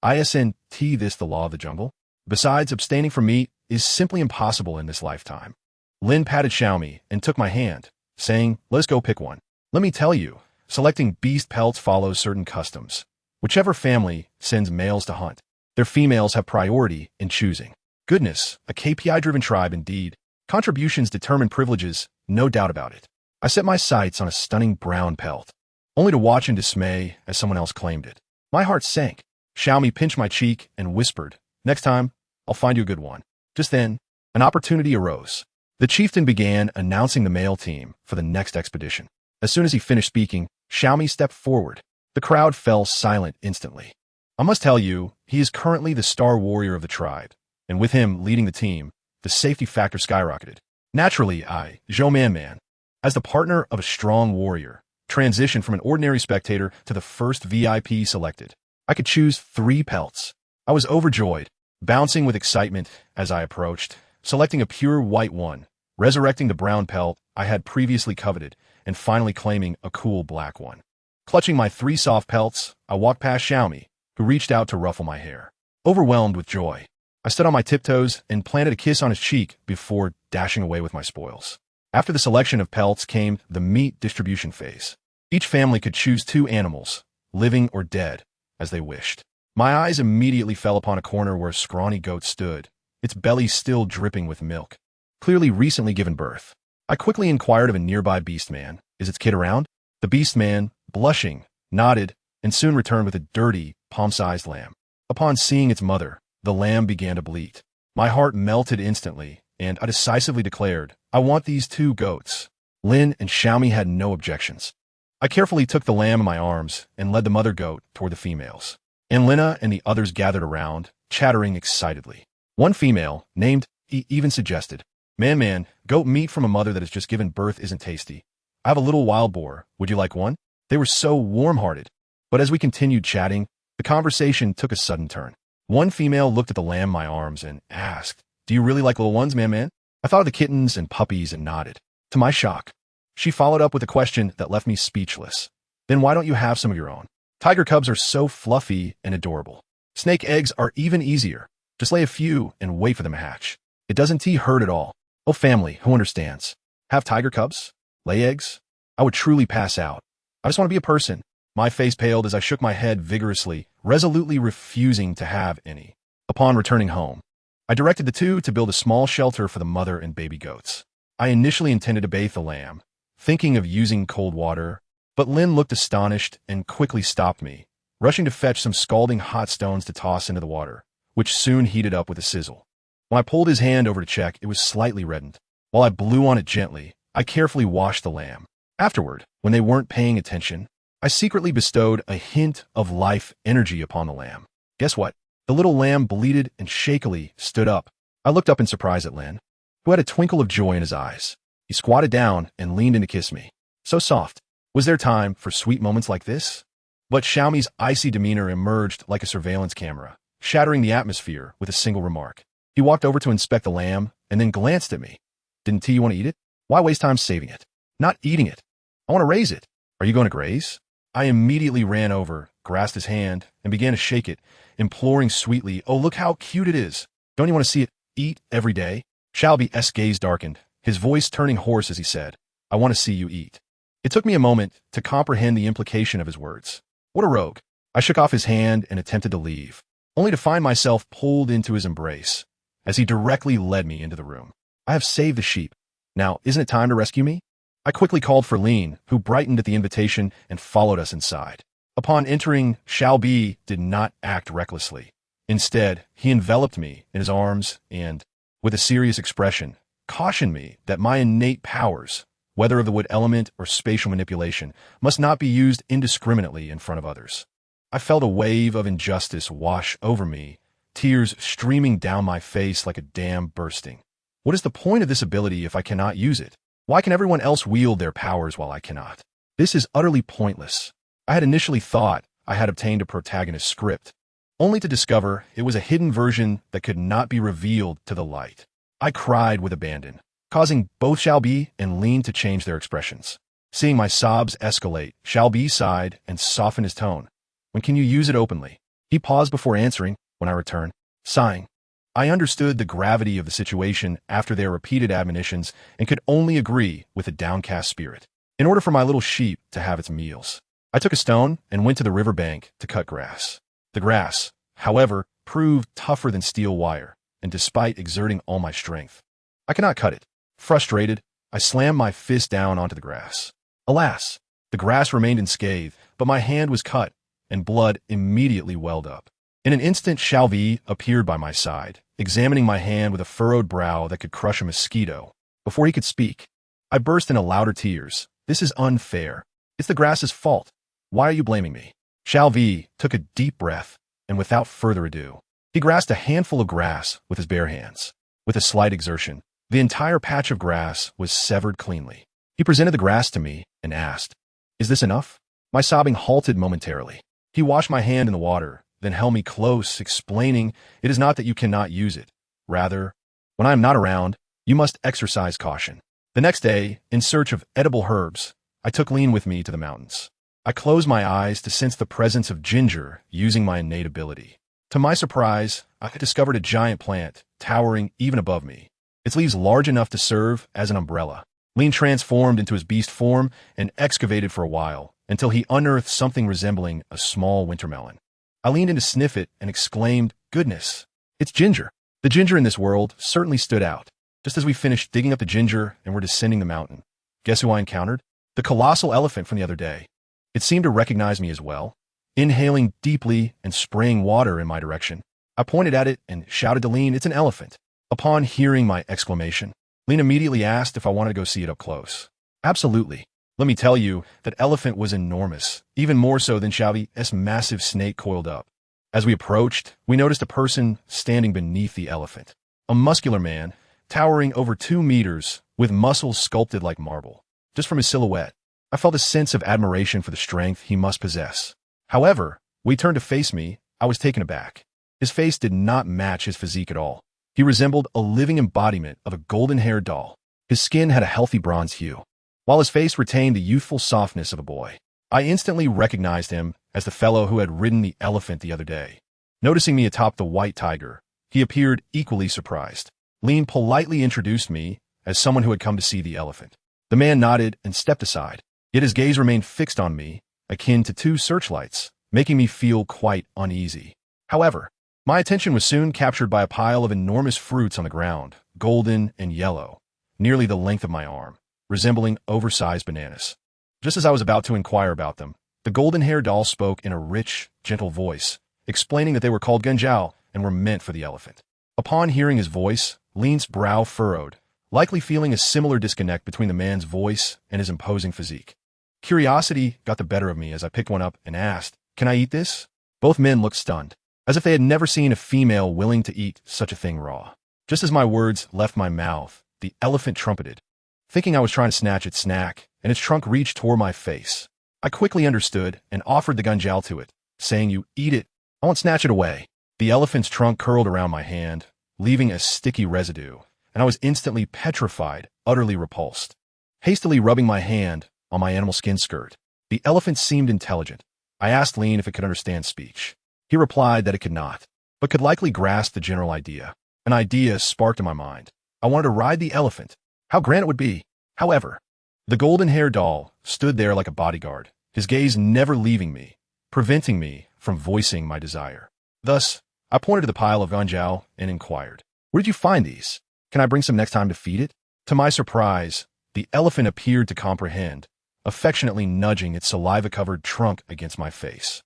Isn't this the law of the jungle? Besides, abstaining from meat is simply impossible in this lifetime. Lin patted Xiaomi and took my hand, saying, "Let's go pick one." Let me tell you, selecting beast pelts follows certain customs. Whichever family sends males to hunt, their females have priority in choosing. Goodness, a KPI-driven tribe indeed. Contributions determine privileges, no doubt about it. I set my sights on a stunning brown pelt, only to watch in dismay as someone else claimed it. My heart sank. Xiaomi pinched my cheek and whispered, "Next time, I'll find you a good one." Just then, an opportunity arose. The chieftain began announcing the male team for the next expedition. As soon as he finished speaking, Xiaomi stepped forward. The crowd fell silent instantly. I must tell you, he is currently the star warrior of the tribe, and with him leading the team, the safety factor skyrocketed. Naturally, I, Zhou Man, as the partner of a strong warrior, transitioned from an ordinary spectator to the first VIP selected. I could choose 3 pelts. I was overjoyed, bouncing with excitement as I approached, selecting a pure white one, resurrecting the brown pelt I had previously coveted, and finally claiming a cool black one. Clutching my 3 soft pelts, I walked past Xiaomi, who reached out to ruffle my hair. Overwhelmed with joy, I stood on my tiptoes and planted a kiss on his cheek before dashing away with my spoils. After the selection of pelts came the meat distribution phase. Each family could choose 2 animals, living or dead, as they wished. My eyes immediately fell upon a corner where a scrawny goat stood, its belly still dripping with milk, clearly recently given birth. I quickly inquired of a nearby Beastman, "Is its kid around?" The Beastman, blushing, nodded, and soon returned with a dirty, palm-sized lamb. Upon seeing its mother, the lamb began to bleat. My heart melted instantly, and I decisively declared, "I want these 2 goats." Lin and Xiaomi had no objections. I carefully took the lamb in my arms and led the mother goat toward the females. And Lina and the others gathered around, chattering excitedly. One female, named E, even suggested, Man, goat meat from a mother that has just given birth isn't tasty. I have a little wild boar. Would you like one?" They were so warm-hearted. But as we continued chatting, the conversation took a sudden turn. One female looked at the lamb in my arms and asked, "Do you really like little ones, man?" I thought of the kittens and puppies and nodded. To my shock, she followed up with a question that left me speechless. "Then why don't you have some of your own? Tiger cubs are so fluffy and adorable. Snake eggs are even easier. Just lay a few and wait for them to hatch. It doesn't hurt at all. Oh, family, who understands? Have tiger cubs? Lay eggs? I would truly pass out. I just want to be a person." My face paled as I shook my head vigorously, resolutely refusing to have any. Upon returning home, I directed the 2 to build a small shelter for the mother and baby goats. I initially intended to bathe the lamb, thinking of using cold water, but Lin looked astonished and quickly stopped me, rushing to fetch some scalding hot stones to toss into the water, which soon heated up with a sizzle. When I pulled his hand over to check, it was slightly reddened. While I blew on it gently, I carefully washed the lamb. Afterward, when they weren't paying attention, I secretly bestowed a hint of life energy upon the lamb. Guess what? The little lamb bleated and shakily stood up. I looked up in surprise at Lin, who had a twinkle of joy in his eyes. He squatted down and leaned in to kiss me. So soft. Was there time for sweet moments like this? But Xiaomi's icy demeanor emerged like a surveillance camera, shattering the atmosphere with a single remark. He walked over to inspect the lamb and then glanced at me. "Didn't you want to eat it? Why waste time saving it? Not eating it. I want to raise it. Are you going to graze?" I immediately ran over, grasped his hand, and began to shake it, imploring sweetly, "Oh, look how cute it is. Don't you want to see it eat every day?" Shalby's gaze darkened, his voice turning hoarse as he said, "I want to see you eat." It took me a moment to comprehend the implication of his words. What a rogue. I shook off his hand and attempted to leave, only to find myself pulled into his embrace, as he directly led me into the room. "I have saved the sheep. Now, isn't it time to rescue me?" I quickly called for Lean, who brightened at the invitation and followed us inside. Upon entering, Xiaobi did not act recklessly. Instead, he enveloped me in his arms and, with a serious expression, cautioned me that my innate powers, whether of the wood element or spatial manipulation, must not be used indiscriminately in front of others. I felt a wave of injustice wash over me, tears streaming down my face like a dam bursting. What is the point of this ability if I cannot use it? Why can everyone else wield their powers while I cannot? This is utterly pointless. I had initially thought I had obtained a protagonist script, only to discover it was a hidden version that could not be revealed to the light. I cried with abandon, causing both Xiaobi and Lin to change their expressions. Seeing my sobs escalate, Xiaobi sighed and softened his tone. When can you use it openly? He paused before answering when I returned, sighing. I understood the gravity of the situation after their repeated admonitions and could only agree with a downcast spirit. In order for my little sheep to have its meals, I took a stone and went to the river bank to cut grass. The grass, however, proved tougher than steel wire, and despite exerting all my strength, I could not cut it. Frustrated, I slammed my fist down onto the grass. Alas, the grass remained unscathed, but my hand was cut, and blood immediately welled up. In an instant, Xiaobi appeared by my side, examining my hand with a furrowed brow that could crush a mosquito. Before he could speak, I burst into louder tears. This is unfair. It's the grass's fault. Why are you blaming me? Xiaobi took a deep breath, and without further ado, he grasped a handful of grass with his bare hands. With a slight exertion, the entire patch of grass was severed cleanly. He presented the grass to me and asked, "Is this enough?" My sobbing halted momentarily. He washed my hand in the water, then held me close, explaining, "It is not that you cannot use it. Rather, when I am not around, you must exercise caution." The next day, in search of edible herbs, I took Lin with me to the mountains. I closed my eyes to sense the presence of ginger using my innate ability. To my surprise, I had discovered a giant plant, towering even above me, its leaves large enough to serve as an umbrella. Lin transformed into his beast form and excavated for a while, until he unearthed something resembling a small winter melon. I leaned in to sniff it and exclaimed, "Goodness, it's ginger." The ginger in this world certainly stood out. Just as we finished digging up the ginger and were descending the mountain, guess who I encountered? The colossal elephant from the other day. It seemed to recognize me as well. Inhaling deeply and spraying water in my direction, I pointed at it and shouted to Lin, "It's an elephant." Upon hearing my exclamation, Lin immediately asked if I wanted to go see it up close. Absolutely. Let me tell you, that elephant was enormous, even more so than Xiaobi's massive snake coiled up. As we approached, we noticed a person standing beneath the elephant. A muscular man, towering over 2 meters, with muscles sculpted like marble. Just from his silhouette, I felt a sense of admiration for the strength he must possess. However, when he turned to face me, I was taken aback. His face did not match his physique at all. He resembled a living embodiment of a golden-haired doll. His skin had a healthy bronze hue, while his face retained the youthful softness of a boy. I instantly recognized him as the fellow who had ridden the elephant the other day. Noticing me atop the white tiger, he appeared equally surprised. Lin politely introduced me as someone who had come to see the elephant. The man nodded and stepped aside, yet his gaze remained fixed on me, akin to 2 searchlights, making me feel quite uneasy. However, my attention was soon captured by a pile of enormous fruits on the ground, golden and yellow, nearly the length of my arm, resembling oversized bananas. Just as I was about to inquire about them, the golden-haired doll spoke in a rich, gentle voice, explaining that they were called ganjiao and were meant for the elephant. Upon hearing his voice, Lin's brow furrowed, likely feeling a similar disconnect between the man's voice and his imposing physique. Curiosity got the better of me as I picked one up and asked, "Can I eat this?" Both men looked stunned, as if they had never seen a female willing to eat such a thing raw. Just as my words left my mouth, the elephant trumpeted, thinking I was trying to snatch its snack, and its trunk reached toward my face. I quickly understood and offered the ganjiao to it, saying, "You eat it, I won't snatch it away." The elephant's trunk curled around my hand, leaving a sticky residue, and I was instantly petrified, utterly repulsed. Hastily rubbing my hand on my animal skin skirt, the elephant seemed intelligent. I asked Lin if it could understand speech. He replied that it could not, but could likely grasp the general idea. An idea sparked in my mind. I wanted to ride the elephant. How grand it would be. However, the golden-haired doll stood there like a bodyguard, his gaze never leaving me, preventing me from voicing my desire. Thus, I pointed to the pile of ganjiao and inquired, "Where did you find these? Can I bring some next time to feed it?" To my surprise, the elephant appeared to comprehend, affectionately nudging its saliva-covered trunk against my face.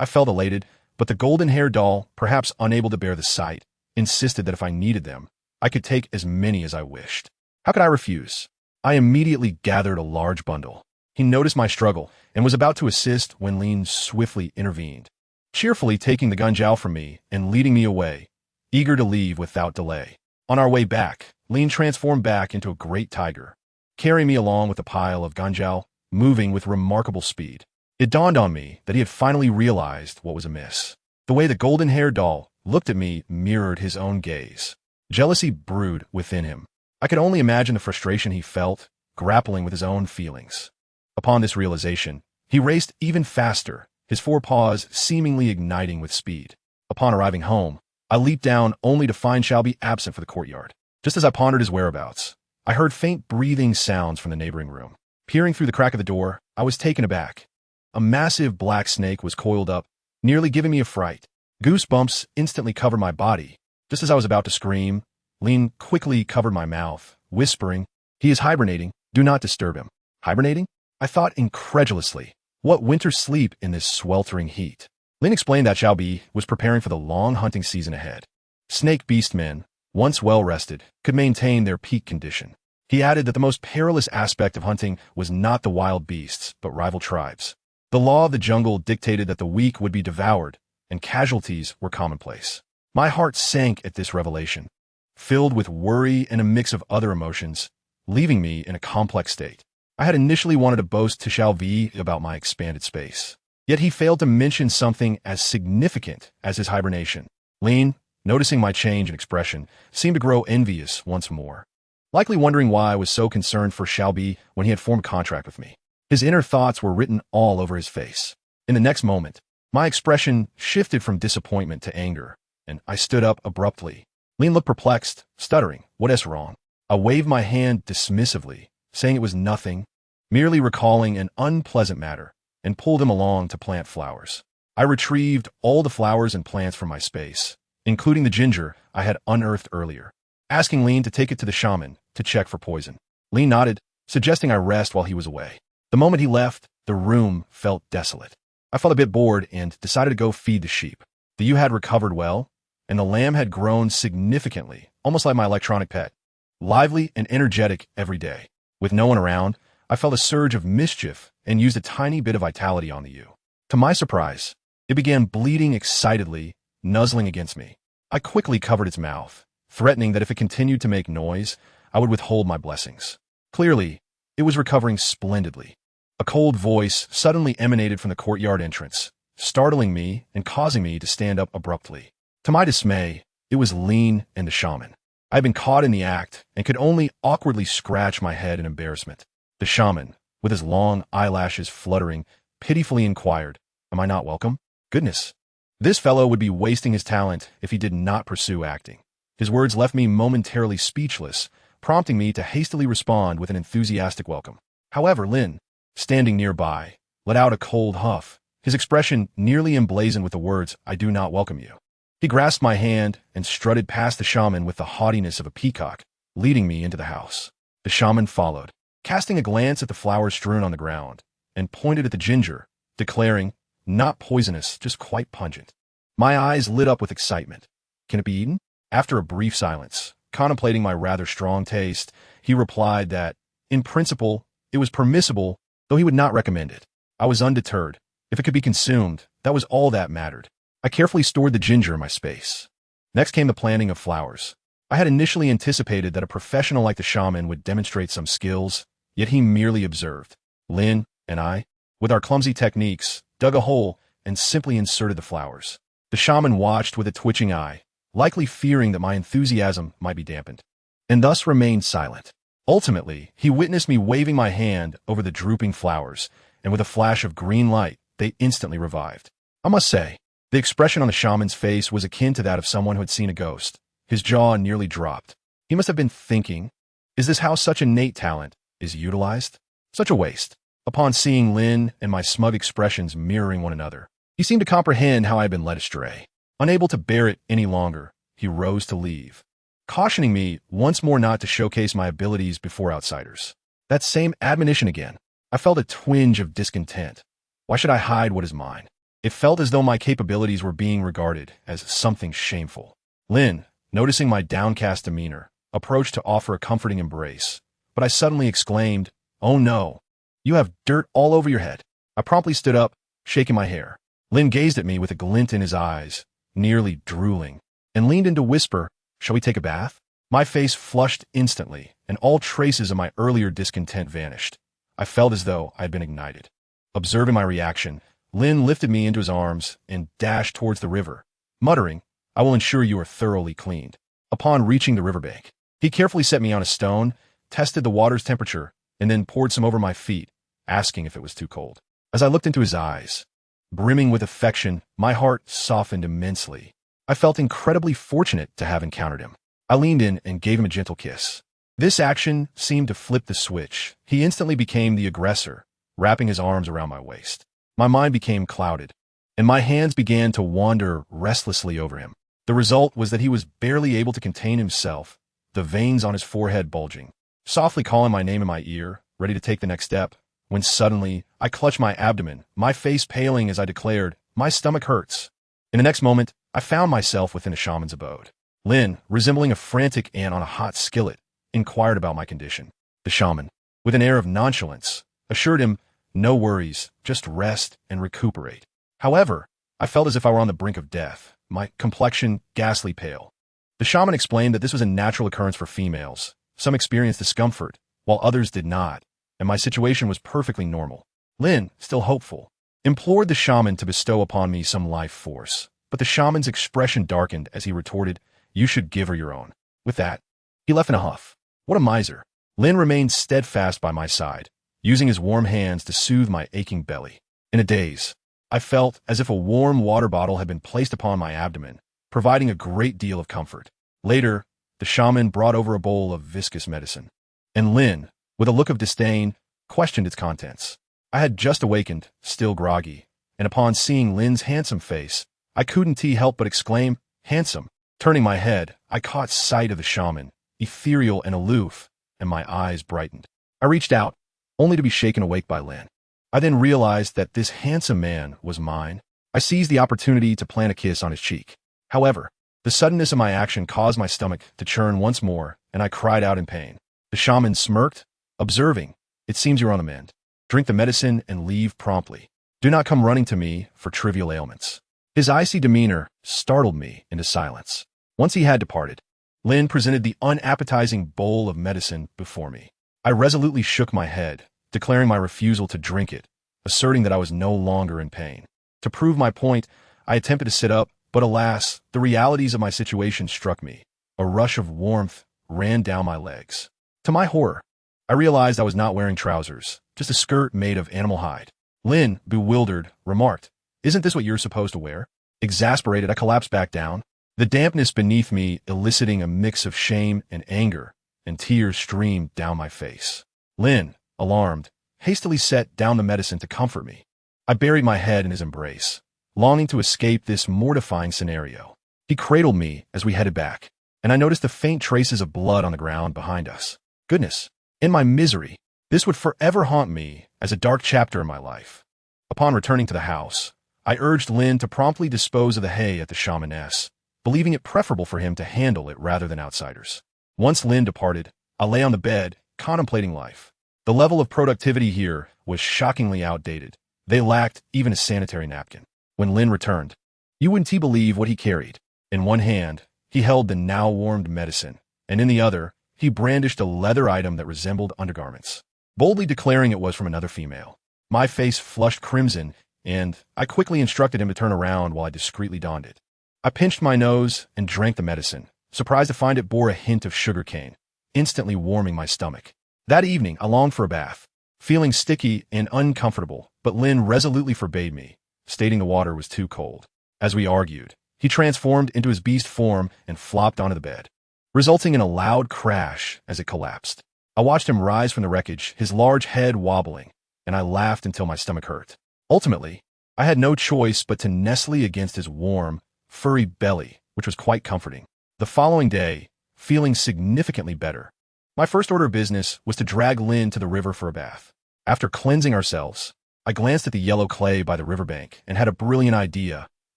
I felt elated, but the golden-haired doll, perhaps unable to bear the sight, insisted that if I needed them, I could take as many as I wished. How could I refuse? I immediately gathered a large bundle. He noticed my struggle and was about to assist when Lean swiftly intervened, cheerfully taking the gunjal from me and leading me away, eager to leave without delay. On our way back, Lean transformed back into a great tiger, carrying me along with a pile of gunjal, moving with remarkable speed. It dawned on me that he had finally realized what was amiss. The way the golden-haired doll looked at me mirrored his own gaze. Jealousy brewed within him. I could only imagine the frustration he felt, grappling with his own feelings. Upon this realization, he raced even faster, his forepaws seemingly igniting with speed. Upon arriving home, I leaped down only to find Shelby absent for the courtyard. Just as I pondered his whereabouts, I heard faint breathing sounds from the neighboring room. Peering through the crack of the door, I was taken aback. A massive black snake was coiled up, nearly giving me a fright. Goosebumps instantly covered my body. Just as I was about to scream, Lean quickly covered my mouth, whispering, "He is hibernating. Do not disturb him." Hibernating? I thought incredulously. What winter sleep in this sweltering heat? Lean explained that Shelby was preparing for the long hunting season ahead. Snake beastmen, once well-rested, could maintain their peak condition. He added that the most perilous aspect of hunting was not the wild beasts, but rival tribes. The law of the jungle dictated that the weak would be devoured, and casualties were commonplace. My heart sank at this revelation, filled with worry and a mix of other emotions, leaving me in a complex state. I had initially wanted to boast to Shelby about my expanded space. Yet he failed to mention something as significant as his hibernation. Lean, noticing my change in expression, seemed to grow envious once more, likely wondering why I was so concerned for Shelby when he had formed a contract with me. His inner thoughts were written all over his face. In the next moment, my expression shifted from disappointment to anger, and I stood up abruptly. Lean looked perplexed, stuttering, "What is wrong?" I waved my hand dismissively, saying it was nothing, merely recalling an unpleasant matter, and pulled him along to plant flowers. I retrieved all the flowers and plants from my space, including the ginger I had unearthed earlier, asking Lean to take it to the shaman to check for poison. Lean nodded, suggesting I rest while he was away. The moment he left, the room felt desolate. I felt a bit bored and decided to go feed the sheep. The ewe had recovered well, and the lamb had grown significantly, almost like my electronic pet, lively and energetic every day. With no one around, I felt a surge of mischief and used a tiny bit of vitality on the ewe. To my surprise, it began bleating excitedly, nuzzling against me. I quickly covered its mouth, threatening that if it continued to make noise, I would withhold my blessings. Clearly, it was recovering splendidly. A cold voice suddenly emanated from the courtyard entrance, startling me and causing me to stand up abruptly. To my dismay, it was Lean and the shaman. I had been caught in the act and could only awkwardly scratch my head in embarrassment. The shaman, with his long eyelashes fluttering, pitifully inquired, "Am I not welcome?" Goodness, this fellow would be wasting his talent if he did not pursue acting. His words left me momentarily speechless, prompting me to hastily respond with an enthusiastic welcome. However, Lin, standing nearby, let out a cold huff, his expression nearly emblazoned with the words, "I do not welcome you." He grasped my hand and strutted past the shaman with the haughtiness of a peacock, leading me into the house. The shaman followed, casting a glance at the flowers strewn on the ground, and pointed at the ginger, declaring, "Not poisonous, just quite pungent." My eyes lit up with excitement. "Can it be eaten?" After a brief silence, contemplating my rather strong taste, he replied that, in principle, it was permissible, though he would not recommend it. I was undeterred. If it could be consumed, that was all that mattered. I carefully stored the ginger in my space. Next came the planting of flowers. I had initially anticipated that a professional like the shaman would demonstrate some skills, yet he merely observed. Lin and I, with our clumsy techniques, dug a hole and simply inserted the flowers. The shaman watched with a twitching eye, likely fearing that my enthusiasm might be dampened, and thus remained silent. Ultimately, he witnessed me waving my hand over the drooping flowers, and with a flash of green light, they instantly revived. I must say, the expression on the shaman's face was akin to that of someone who had seen a ghost. His jaw nearly dropped. He must have been thinking, is this how such innate talent is utilized? Such a waste. Upon seeing Lin and my smug expressions mirroring one another, he seemed to comprehend how I had been led astray. Unable to bear it any longer, he rose to leave, cautioning me once more not to showcase my abilities before outsiders. That same admonition again. I felt a twinge of discontent. Why should I hide what is mine? It felt as though my capabilities were being regarded as something shameful. Lynn, noticing my downcast demeanor, approached to offer a comforting embrace, but I suddenly exclaimed, "Oh no, you have dirt all over your head." I promptly stood up, shaking my hair. Lynn gazed at me with a glint in his eyes, nearly drooling, and leaned in to whisper, "Shall we take a bath?" My face flushed instantly, and all traces of my earlier discontent vanished. I felt as though I had been ignited. Observing my reaction, Lynn lifted me into his arms and dashed towards the river, muttering, "I will ensure you are thoroughly cleaned." Upon reaching the riverbank, he carefully set me on a stone, tested the water's temperature, and then poured some over my feet, asking if it was too cold. As I looked into his eyes, brimming with affection, my heart softened immensely. I felt incredibly fortunate to have encountered him. I leaned in and gave him a gentle kiss. This action seemed to flip the switch. He instantly became the aggressor, wrapping his arms around my waist. My mind became clouded, and my hands began to wander restlessly over him. The result was that he was barely able to contain himself, the veins on his forehead bulging, softly calling my name in my ear, ready to take the next step, when suddenly I clutched my abdomen, my face paling as I declared, "My stomach hurts." In the next moment, I found myself within a shaman's abode. Lynn, resembling a frantic ant on a hot skillet, inquired about my condition. The shaman, with an air of nonchalance, assured him, "No worries, just rest and recuperate." However, I felt as if I were on the brink of death, my complexion ghastly pale. The shaman explained that this was a natural occurrence for females. Some experienced discomfort, while others did not, and my situation was perfectly normal. Lynn, still hopeful, implored the shaman to bestow upon me some life force, but the shaman's expression darkened as he retorted, "You should give her your own." With that, he left in a huff. What a miser. Lynn remained steadfast by my side, using his warm hands to soothe my aching belly. In a daze, I felt as if a warm water bottle had been placed upon my abdomen, providing a great deal of comfort. Later, the shaman brought over a bowl of viscous medicine, and Lynn, with a look of disdain, questioned its contents. I had just awakened, still groggy, and upon seeing Lynn's handsome face, I couldn't help but exclaim, "Handsome." Turning my head, I caught sight of the shaman, ethereal and aloof, and my eyes brightened. I reached out, only to be shaken awake by Lynn. I then realized that this handsome man was mine. I seized the opportunity to plant a kiss on his cheek. However, the suddenness of my action caused my stomach to churn once more, and I cried out in pain. The shaman smirked, observing, "It seems you're on the mend. Drink the medicine and leave promptly. Do not come running to me for trivial ailments." His icy demeanor startled me into silence. Once he had departed, Lynn presented the unappetizing bowl of medicine before me. I resolutely shook my head, declaring my refusal to drink it, asserting that I was no longer in pain. To prove my point, I attempted to sit up, but alas, the realities of my situation struck me. A rush of warmth ran down my legs. To my horror, I realized I was not wearing trousers, just a skirt made of animal hide. Lynn, bewildered, remarked, "Isn't this what you're supposed to wear?" Exasperated, I collapsed back down, the dampness beneath me eliciting a mix of shame and anger, and tears streamed down my face. Lynn, alarmed, hastily set down the medicine to comfort me. I buried my head in his embrace, longing to escape this mortifying scenario. He cradled me as we headed back, and I noticed the faint traces of blood on the ground behind us. Goodness, in my misery, this would forever haunt me as a dark chapter in my life. Upon returning to the house, I urged Lynn to promptly dispose of the hay at the shamaness, believing it preferable for him to handle it rather than outsiders. Once Lynn departed, I lay on the bed, contemplating life. The level of productivity here was shockingly outdated. They lacked even a sanitary napkin. When Lynn returned, you wouldn't believe what he carried. In one hand, he held the now-warmed medicine, and in the other, he brandished a leather item that resembled undergarments, boldly declaring it was from another female. My face flushed crimson, and I quickly instructed him to turn around while I discreetly donned it. I pinched my nose and drank the medicine, surprised to find it bore a hint of sugarcane, instantly warming my stomach. That evening, I longed for a bath, feeling sticky and uncomfortable, but Lynn resolutely forbade me, stating the water was too cold. As we argued, he transformed into his beast form and flopped onto the bed, resulting in a loud crash as it collapsed. I watched him rise from the wreckage, his large head wobbling, and I laughed until my stomach hurt. Ultimately, I had no choice but to nestle against his warm, furry belly, which was quite comforting. The following day, feeling significantly better, my first order of business was to drag Lynn to the river for a bath. After cleansing ourselves, I glanced at the yellow clay by the riverbank and had a brilliant idea.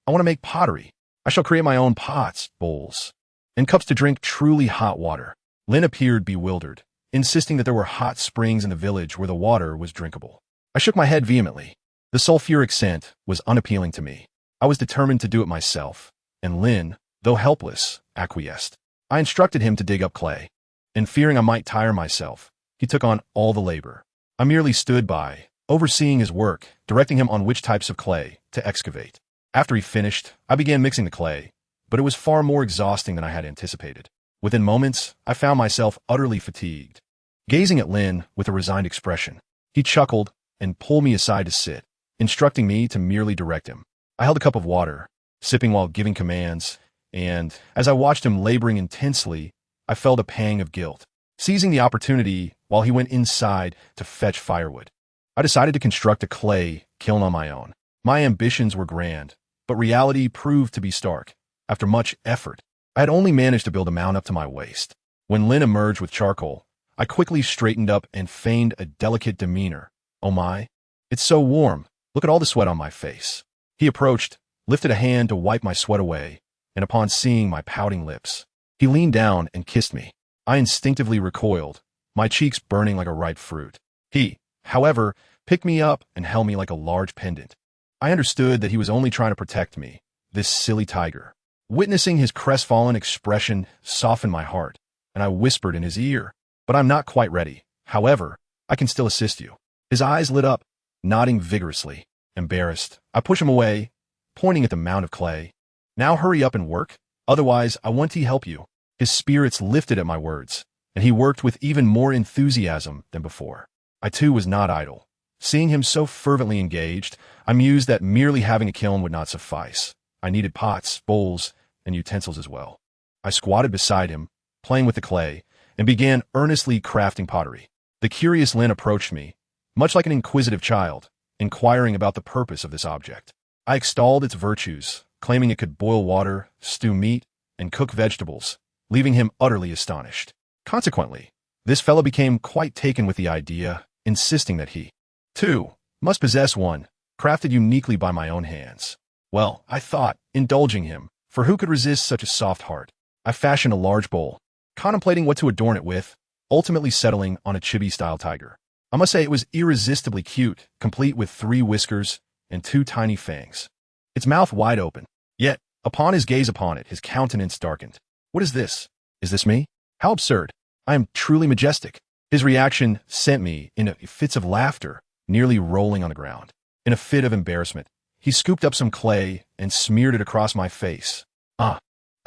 I want to make pottery. I shall create my own pots, bowls, and cups to drink truly hot water. Lynn appeared bewildered, insisting that there were hot springs in the village where the water was drinkable. I shook my head vehemently. The sulfuric scent was unappealing to me. I was determined to do it myself, and Lynn, though helpless, acquiesced. I instructed him to dig up clay, and fearing I might tire myself, he took on all the labor. I merely stood by, overseeing his work, directing him on which types of clay to excavate. After he finished, I began mixing the clay, but it was far more exhausting than I had anticipated. Within moments, I found myself utterly fatigued. Gazing at Lynn with a resigned expression, he chuckled and pulled me aside to sit, instructing me to merely direct him. I held a cup of water, sipping while giving commands, and as I watched him laboring intensely, I felt a pang of guilt. Seizing the opportunity while he went inside to fetch firewood, I decided to construct a clay kiln on my own. My ambitions were grand, but reality proved to be stark. After much effort, I had only managed to build a mound up to my waist. When Lynn emerged with charcoal, I quickly straightened up and feigned a delicate demeanor. Oh my, it's so warm. Look at all the sweat on my face. He approached, lifted a hand to wipe my sweat away, and upon seeing my pouting lips, he leaned down and kissed me. I instinctively recoiled, my cheeks burning like a ripe fruit. He, however, picked me up and held me like a large pendant. I understood that he was only trying to protect me, this silly tiger. Witnessing his crestfallen expression softened my heart, and I whispered in his ear, "But I'm not quite ready. However, I can still assist you." His eyes lit up, nodding vigorously. Embarrassed, I pushed him away, pointing at the mound of clay. "Now hurry up and work, otherwise I won't help you." His spirits lifted at my words, and he worked with even more enthusiasm than before. I too was not idle. Seeing him so fervently engaged, I mused that merely having a kiln would not suffice. I needed pots, bowls, and utensils as well. I squatted beside him, playing with the clay, and began earnestly crafting pottery. The curious Lynn approached me, much like an inquisitive child, inquiring about the purpose of this object. I extolled its virtues, claiming it could boil water, stew meat, and cook vegetables, leaving him utterly astonished. Consequently, this fellow became quite taken with the idea, insisting that he, too, must possess one, crafted uniquely by my own hands. Well, I thought, indulging him, for who could resist such a soft heart? I fashioned a large bowl, contemplating what to adorn it with, ultimately settling on a chibi-style tiger. I must say it was irresistibly cute, complete with 3 whiskers and 2 tiny fangs. Its mouth wide open. Yet, upon his gaze upon it, his countenance darkened. "What is this? Is this me? How absurd. I am truly majestic." His reaction sent me into fits of laughter, nearly rolling on the ground. In a fit of embarrassment, he scooped up some clay and smeared it across my face. A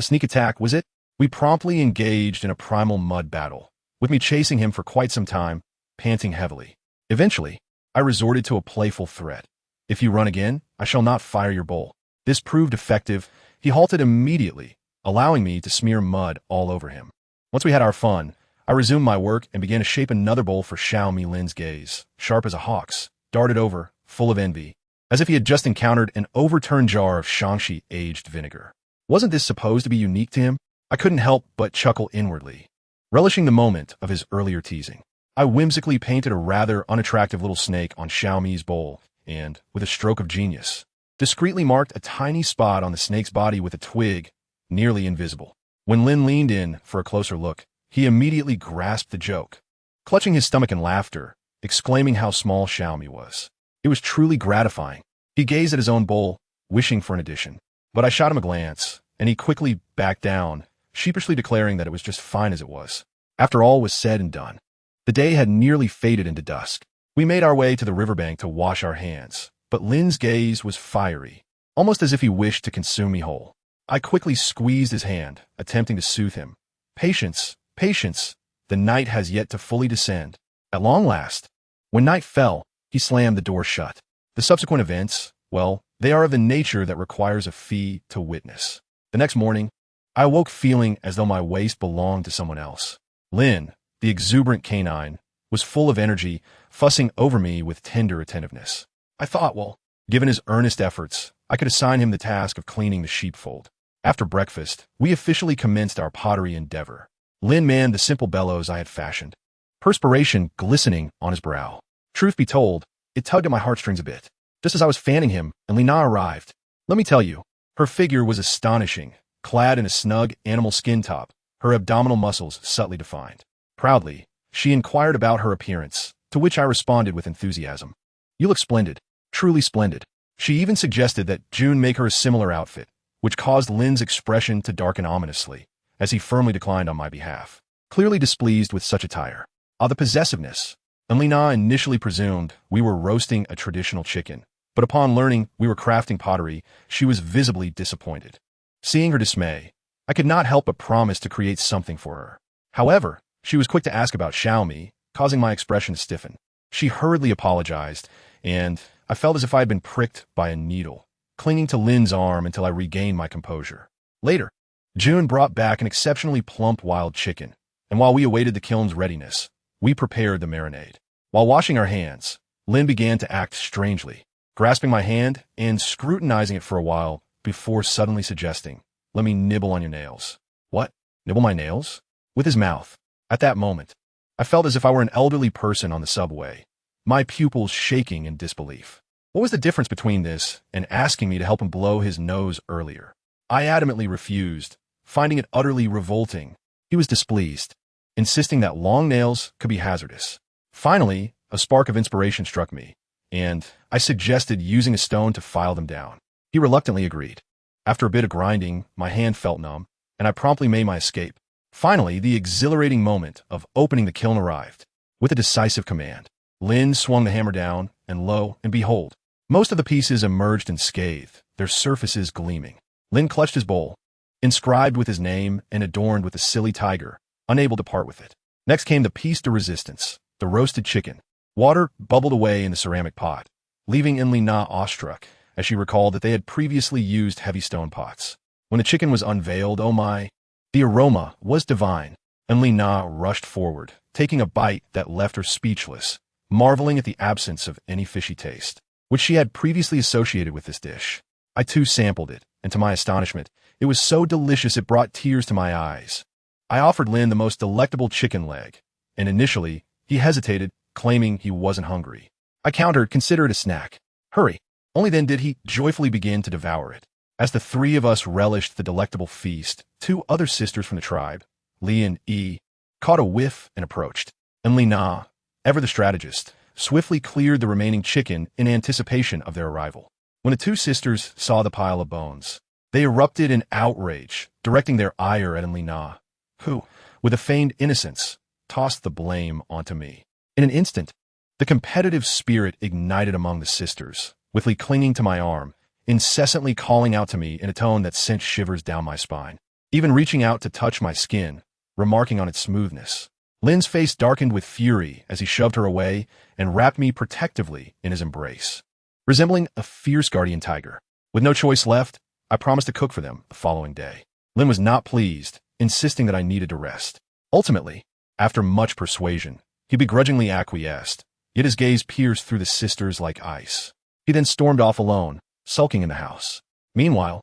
sneak attack, was it? We promptly engaged in a primal mud battle, with me chasing him for quite some time, panting heavily. Eventually, I resorted to a playful threat. "If you run again, I shall not fire your bowl." This proved effective. He halted immediately, allowing me to smear mud all over him. Once we had our fun, I resumed my work and began to shape another bowl for Xiaomi Lin's gaze, sharp as a hawk's, darted over, full of envy, as if he had just encountered an overturned jar of Shangxi aged vinegar. Wasn't this supposed to be unique to him? I couldn't help but chuckle inwardly, relishing the moment of his earlier teasing. I whimsically painted a rather unattractive little snake on Xiaomi's bowl and, with a stroke of genius, discreetly marked a tiny spot on the snake's body with a twig, nearly invisible. When Lin leaned in for a closer look, he immediately grasped the joke, clutching his stomach in laughter, exclaiming how small Xiaomi was. It was truly gratifying. He gazed at his own bowl, wishing for an addition. But I shot him a glance, and he quickly backed down, sheepishly declaring that it was just fine as it was. After all was said and done, the day had nearly faded into dusk. We made our way to the riverbank to wash our hands, but Lin's gaze was fiery, almost as if he wished to consume me whole. I quickly squeezed his hand, attempting to soothe him. "Patience, patience, the night has yet to fully descend." At long last, when night fell, he slammed the door shut. The subsequent events, well, they are of the nature that requires a fee to witness. The next morning, I awoke feeling as though my waist belonged to someone else. Lin, the exuberant canine, was full of energy, fussing over me with tender attentiveness. I thought, well, given his earnest efforts, I could assign him the task of cleaning the sheepfold. After breakfast, we officially commenced our pottery endeavor. Lin manned the simple bellows I had fashioned, perspiration glistening on his brow. Truth be told, it tugged at my heartstrings a bit. Just as I was fanning him, and Lina arrived. Let me tell you, her figure was astonishing, clad in a snug animal skin top, her abdominal muscles subtly defined. Proudly, she inquired about her appearance, to which I responded with enthusiasm. You look splendid, truly splendid. She even suggested that June make her a similar outfit, which caused Lin's expression to darken ominously, as he firmly declined on my behalf, clearly displeased with such attire. The possessiveness. And Lina initially presumed we were roasting a traditional chicken, but upon learning we were crafting pottery, she was visibly disappointed. Seeing her dismay, I could not help but promise to create something for her. However, she was quick to ask about Xiaomi, causing my expression to stiffen. She hurriedly apologized, and I felt as if I had been pricked by a needle, clinging to Lin's arm until I regained my composure. Later, June brought back an exceptionally plump wild chicken, and while we awaited the kiln's readiness, we prepared the marinade. While washing our hands, Lin began to act strangely, grasping my hand and scrutinizing it for a while before suddenly suggesting, "Let me nibble on your nails." What? Nibble my nails? With his mouth. At that moment, I felt as if I were an elderly person on the subway, my pupils shaking in disbelief. What was the difference between this and asking me to help him blow his nose earlier? I adamantly refused, finding it utterly revolting. He was displeased, insisting that long nails could be hazardous. Finally, a spark of inspiration struck me, and I suggested using a stone to file them down. He reluctantly agreed. After a bit of grinding, my hand felt numb, and I promptly made my escape. Finally, the exhilarating moment of opening the kiln arrived. With a decisive command, Lin swung the hammer down, and lo and behold, most of the pieces emerged unscathed, their surfaces gleaming. Lin clutched his bowl, inscribed with his name and adorned with a silly tiger, unable to part with it. Next came the piece de resistance, the roasted chicken. Water bubbled away in the ceramic pot, leaving Lina awestruck, as she recalled that they had previously used heavy stone pots. When the chicken was unveiled, oh my, the aroma was divine, and Lina rushed forward, taking a bite that left her speechless, marveling at the absence of any fishy taste, which she had previously associated with this dish. I too sampled it, and to my astonishment, it was so delicious it brought tears to my eyes. I offered Lin the most delectable chicken leg, and initially, he hesitated, claiming he wasn't hungry. I countered, "Consider it a snack. Hurry." Only then did he joyfully begin to devour it. As the three of us relished the delectable feast, two other sisters from the tribe, Li and Yi, caught a whiff and approached. And Lina, ever the strategist, swiftly cleared the remaining chicken in anticipation of their arrival. When the two sisters saw the pile of bones, they erupted in outrage, directing their ire at Lina, who, with a feigned innocence, tossed the blame onto me. In an instant, the competitive spirit ignited among the sisters, with Li clinging to my arm, incessantly calling out to me in a tone that sent shivers down my spine, even reaching out to touch my skin, remarking on its smoothness. Lin's face darkened with fury as he shoved her away and wrapped me protectively in his embrace, resembling a fierce guardian tiger. With no choice left, I promised to cook for them the following day. Lin was not pleased, insisting that I needed to rest. Ultimately, after much persuasion, he begrudgingly acquiesced, yet his gaze pierced through the sisters like ice. He then stormed off alone, sulking in the house. Meanwhile,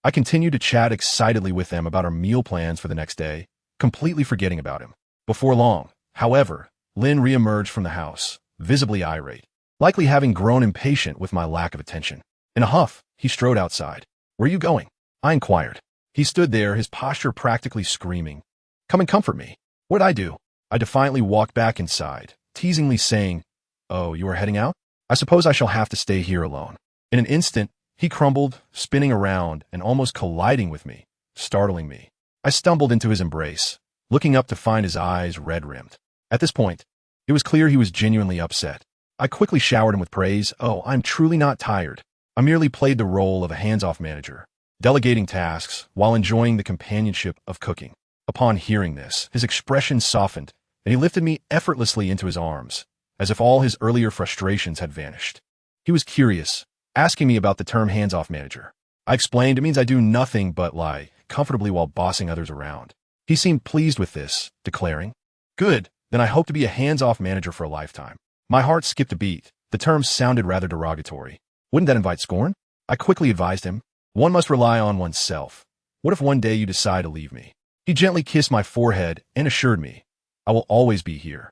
I continued to chat excitedly with them about our meal plans for the next day, completely forgetting about him. Before long, however, Lin reemerged from the house, visibly irate, likely having grown impatient with my lack of attention. In a huff, he strode outside. "Where are you going?" I inquired. He stood there, his posture practically screaming, "Come and comfort me." What did I do? I defiantly walked back inside, teasingly saying, "Oh, you are heading out? I suppose I shall have to stay here alone." In an instant, he crumbled, spinning around and almost colliding with me, startling me. I stumbled into his embrace, looking up to find his eyes red-rimmed. At this point, it was clear he was genuinely upset. I quickly showered him with praise. "Oh, I'm truly not tired. I merely played the role of a hands-off manager, delegating tasks while enjoying the companionship of cooking." Upon hearing this, his expression softened, and he lifted me effortlessly into his arms, as if all his earlier frustrations had vanished. He was curious, asking me about the term hands-off manager. I explained it means I do nothing but lie comfortably while bossing others around. He seemed pleased with this, declaring, "Good, then I hope to be a hands-off manager for a lifetime." My heart skipped a beat. The term sounded rather derogatory. Wouldn't that invite scorn? I quickly advised him, "One must rely on oneself. What if one day you decide to leave me?" He gently kissed my forehead and assured me, "I will always be here."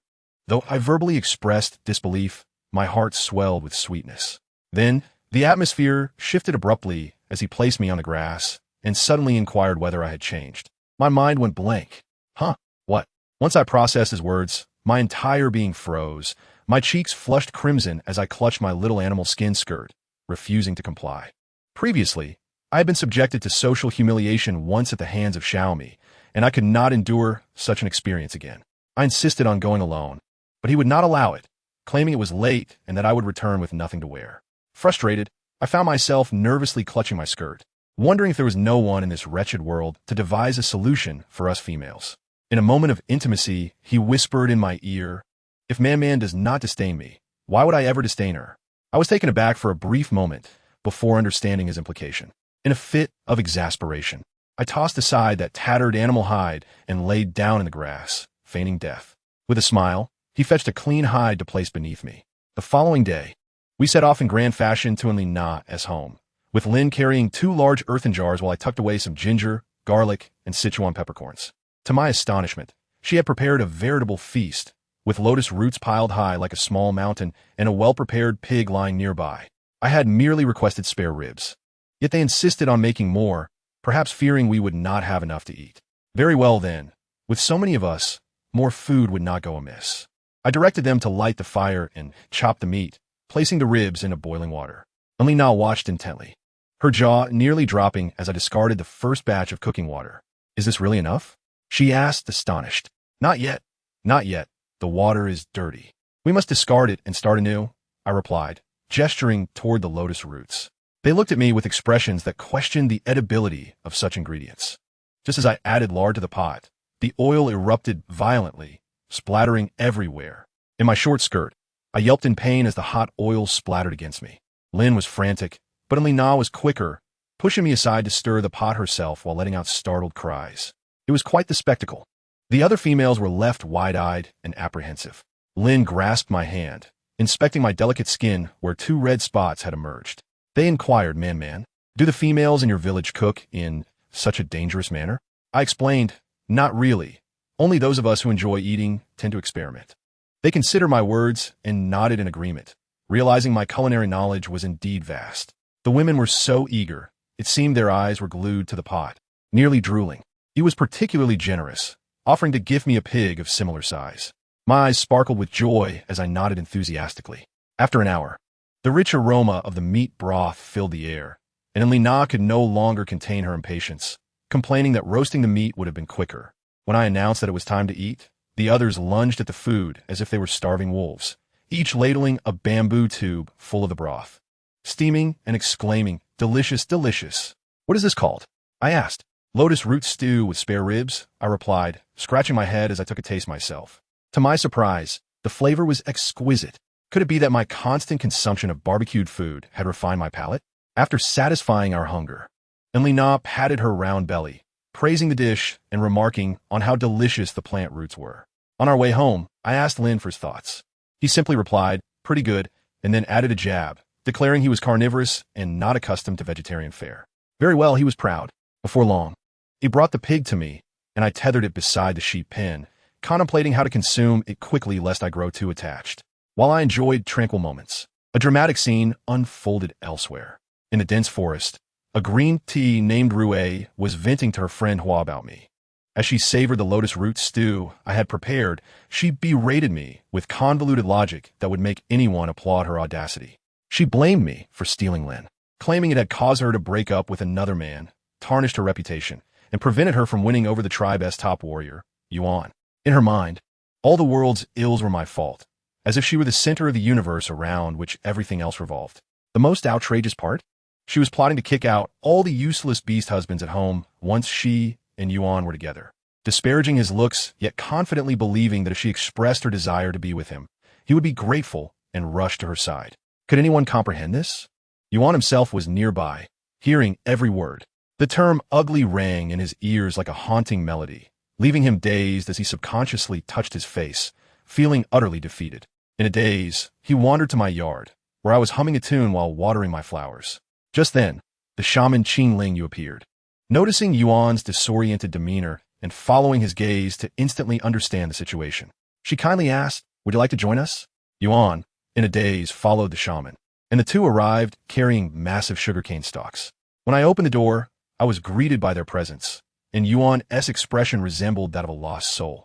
Though I verbally expressed disbelief, my heart swelled with sweetness. Then, the atmosphere shifted abruptly as he placed me on the grass and suddenly inquired whether I had changed. My mind went blank. Huh? What? Once I processed his words, my entire being froze. My cheeks flushed crimson as I clutched my little animal skin skirt, refusing to comply. Previously, I had been subjected to social humiliation once at the hands of Xiaomi, and I could not endure such an experience again. I insisted on going alone, but he would not allow it, claiming it was late and that I would return with nothing to wear. Frustrated, I found myself nervously clutching my skirt, wondering if there was no one in this wretched world to devise a solution for us females. In a moment of intimacy, he whispered in my ear, "If Man does not disdain me, why would I ever disdain her?" I was taken aback for a brief moment before understanding his implication. In a fit of exasperation, I tossed aside that tattered animal hide and laid down in the grass, feigning death. With a smile, he fetched a clean hide to place beneath me. The following day, we set off in grand fashion to Lina's home, with Lin carrying 2 large earthen jars while I tucked away some ginger, garlic, and Sichuan peppercorns. To my astonishment, she had prepared a veritable feast, with lotus roots piled high like a small mountain and a well-prepared pig lying nearby. I had merely requested spare ribs, yet they insisted on making more, perhaps fearing we would not have enough to eat. Very well then, with so many of us, more food would not go amiss. I directed them to light the fire and chop the meat, placing the ribs in boiling water. Lina watched intently, her jaw nearly dropping as I discarded the first batch of cooking water. "Is this really enough?" she asked, astonished. "Not yet. Not yet. The water is dirty. We must discard it and start anew," I replied, gesturing toward the lotus roots. They looked at me with expressions that questioned the edibility of such ingredients. Just as I added lard to the pot, the oil erupted violently, splattering everywhere. In my short skirt, I yelped in pain as the hot oil splattered against me. Lin was frantic, but Lina was quicker, pushing me aside to stir the pot herself while letting out startled cries. It was quite the spectacle. The other females were left wide-eyed and apprehensive. Lin grasped my hand, inspecting my delicate skin where 2 red spots had emerged. They inquired, Man, "Do the females in your village cook in such a dangerous manner?" I explained, "Not really. Only those of us who enjoy eating tend to experiment." They considered my words and nodded in agreement, realizing my culinary knowledge was indeed vast. The women were so eager, it seemed their eyes were glued to the pot, nearly drooling. He was particularly generous, offering to gift me a pig of similar size. My eyes sparkled with joy as I nodded enthusiastically. After an hour, the rich aroma of the meat broth filled the air, and Lina could no longer contain her impatience, complaining that roasting the meat would have been quicker. When I announced that it was time to eat, the others lunged at the food as if they were starving wolves, each ladling a bamboo tube full of the broth, steaming and exclaiming, "Delicious, delicious." "What is this called?" I asked. "Lotus root stew with spare ribs," I replied, scratching my head as I took a taste myself. To my surprise, the flavor was exquisite. Could it be that my constant consumption of barbecued food had refined my palate? After satisfying our hunger, Lina patted her round belly, praising the dish and remarking on how delicious the plant roots were. On our way home, I asked Lin for his thoughts. He simply replied, "Pretty good," and then added a jab, declaring he was carnivorous and not accustomed to vegetarian fare. Very well, he was proud. Before long, he brought the pig to me, and I tethered it beside the sheep pen, contemplating how to consume it quickly lest I grow too attached. While I enjoyed tranquil moments, a dramatic scene unfolded elsewhere. In the dense forest, a green tea named Rue was venting to her friend Hua about me. As she savored the lotus root stew I had prepared, she berated me with convoluted logic that would make anyone applaud her audacity. She blamed me for stealing Lin, claiming it had caused her to break up with another man, tarnished her reputation, and prevented her from winning over the tribe's top warrior, Yuan. In her mind, all the world's ills were my fault, as if she were the center of the universe around which everything else revolved. The most outrageous part? She was plotting to kick out all the useless beast husbands at home once she and Yuan were together, disparaging his looks, yet confidently believing that if she expressed her desire to be with him, he would be grateful and rush to her side. Could anyone comprehend this? Yuan himself was nearby, hearing every word. The term ugly rang in his ears like a haunting melody, leaving him dazed as he subconsciously touched his face, feeling utterly defeated. In a daze, he wandered to my yard, where I was humming a tune while watering my flowers. Just then, the shaman Qing Ling appeared. Noticing Yuan's disoriented demeanor and following his gaze to instantly understand the situation, she kindly asked, "Would you like to join us?" Yuan, in a daze, followed the shaman, and the two arrived carrying massive sugarcane stalks. When I opened the door, I was greeted by their presence, and Yuan's expression resembled that of a lost soul.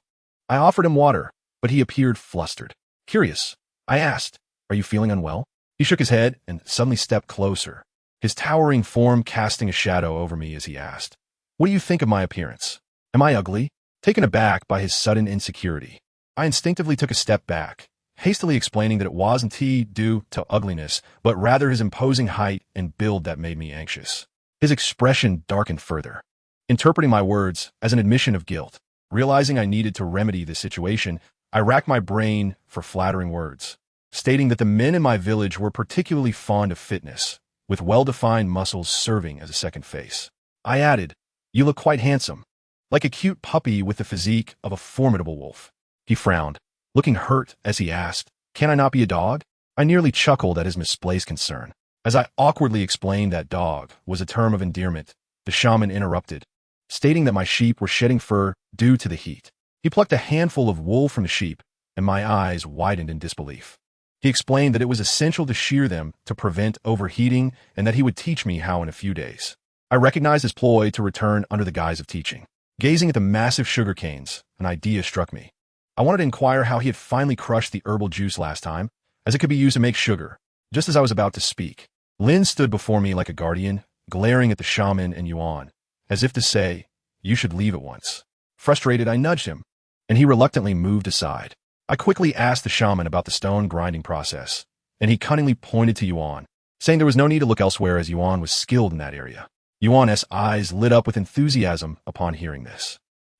I offered him water, but he appeared flustered. Curious, I asked, "Are you feeling unwell?" He shook his head and suddenly stepped closer, his towering form casting a shadow over me as he asked, "What do you think of my appearance? Am I ugly?" Taken aback by his sudden insecurity, I instinctively took a step back, hastily explaining that it wasn't due to ugliness, but rather his imposing height and build that made me anxious. His expression darkened further, interpreting my words as an admission of guilt. Realizing I needed to remedy the situation, I racked my brain for flattering words, stating that the men in my village were particularly fond of fitness, with well-defined muscles serving as a second face. I added, "You look quite handsome, like a cute puppy with the physique of a formidable wolf." He frowned, looking hurt as he asked, "Can I not be a dog?" I nearly chuckled at his misplaced concern. As I awkwardly explained that dog was a term of endearment, the shaman interrupted, stating that my sheep were shedding fur due to the heat. He plucked a handful of wool from the sheep, and my eyes widened in disbelief. He explained that it was essential to shear them to prevent overheating and that he would teach me how in a few days. I recognized his ploy to return under the guise of teaching. Gazing at the massive sugar canes, an idea struck me. I wanted to inquire how he had finally crushed the herbal juice last time, as it could be used to make sugar. Just as I was about to speak, Lin stood before me like a guardian, glaring at the shaman and Yuan, as if to say, "You should leave at once." Frustrated, I nudged him, and he reluctantly moved aside. I quickly asked the shaman about the stone grinding process, and he cunningly pointed to Yuan, saying there was no need to look elsewhere as Yuan was skilled in that area. Yuan's eyes lit up with enthusiasm upon hearing this.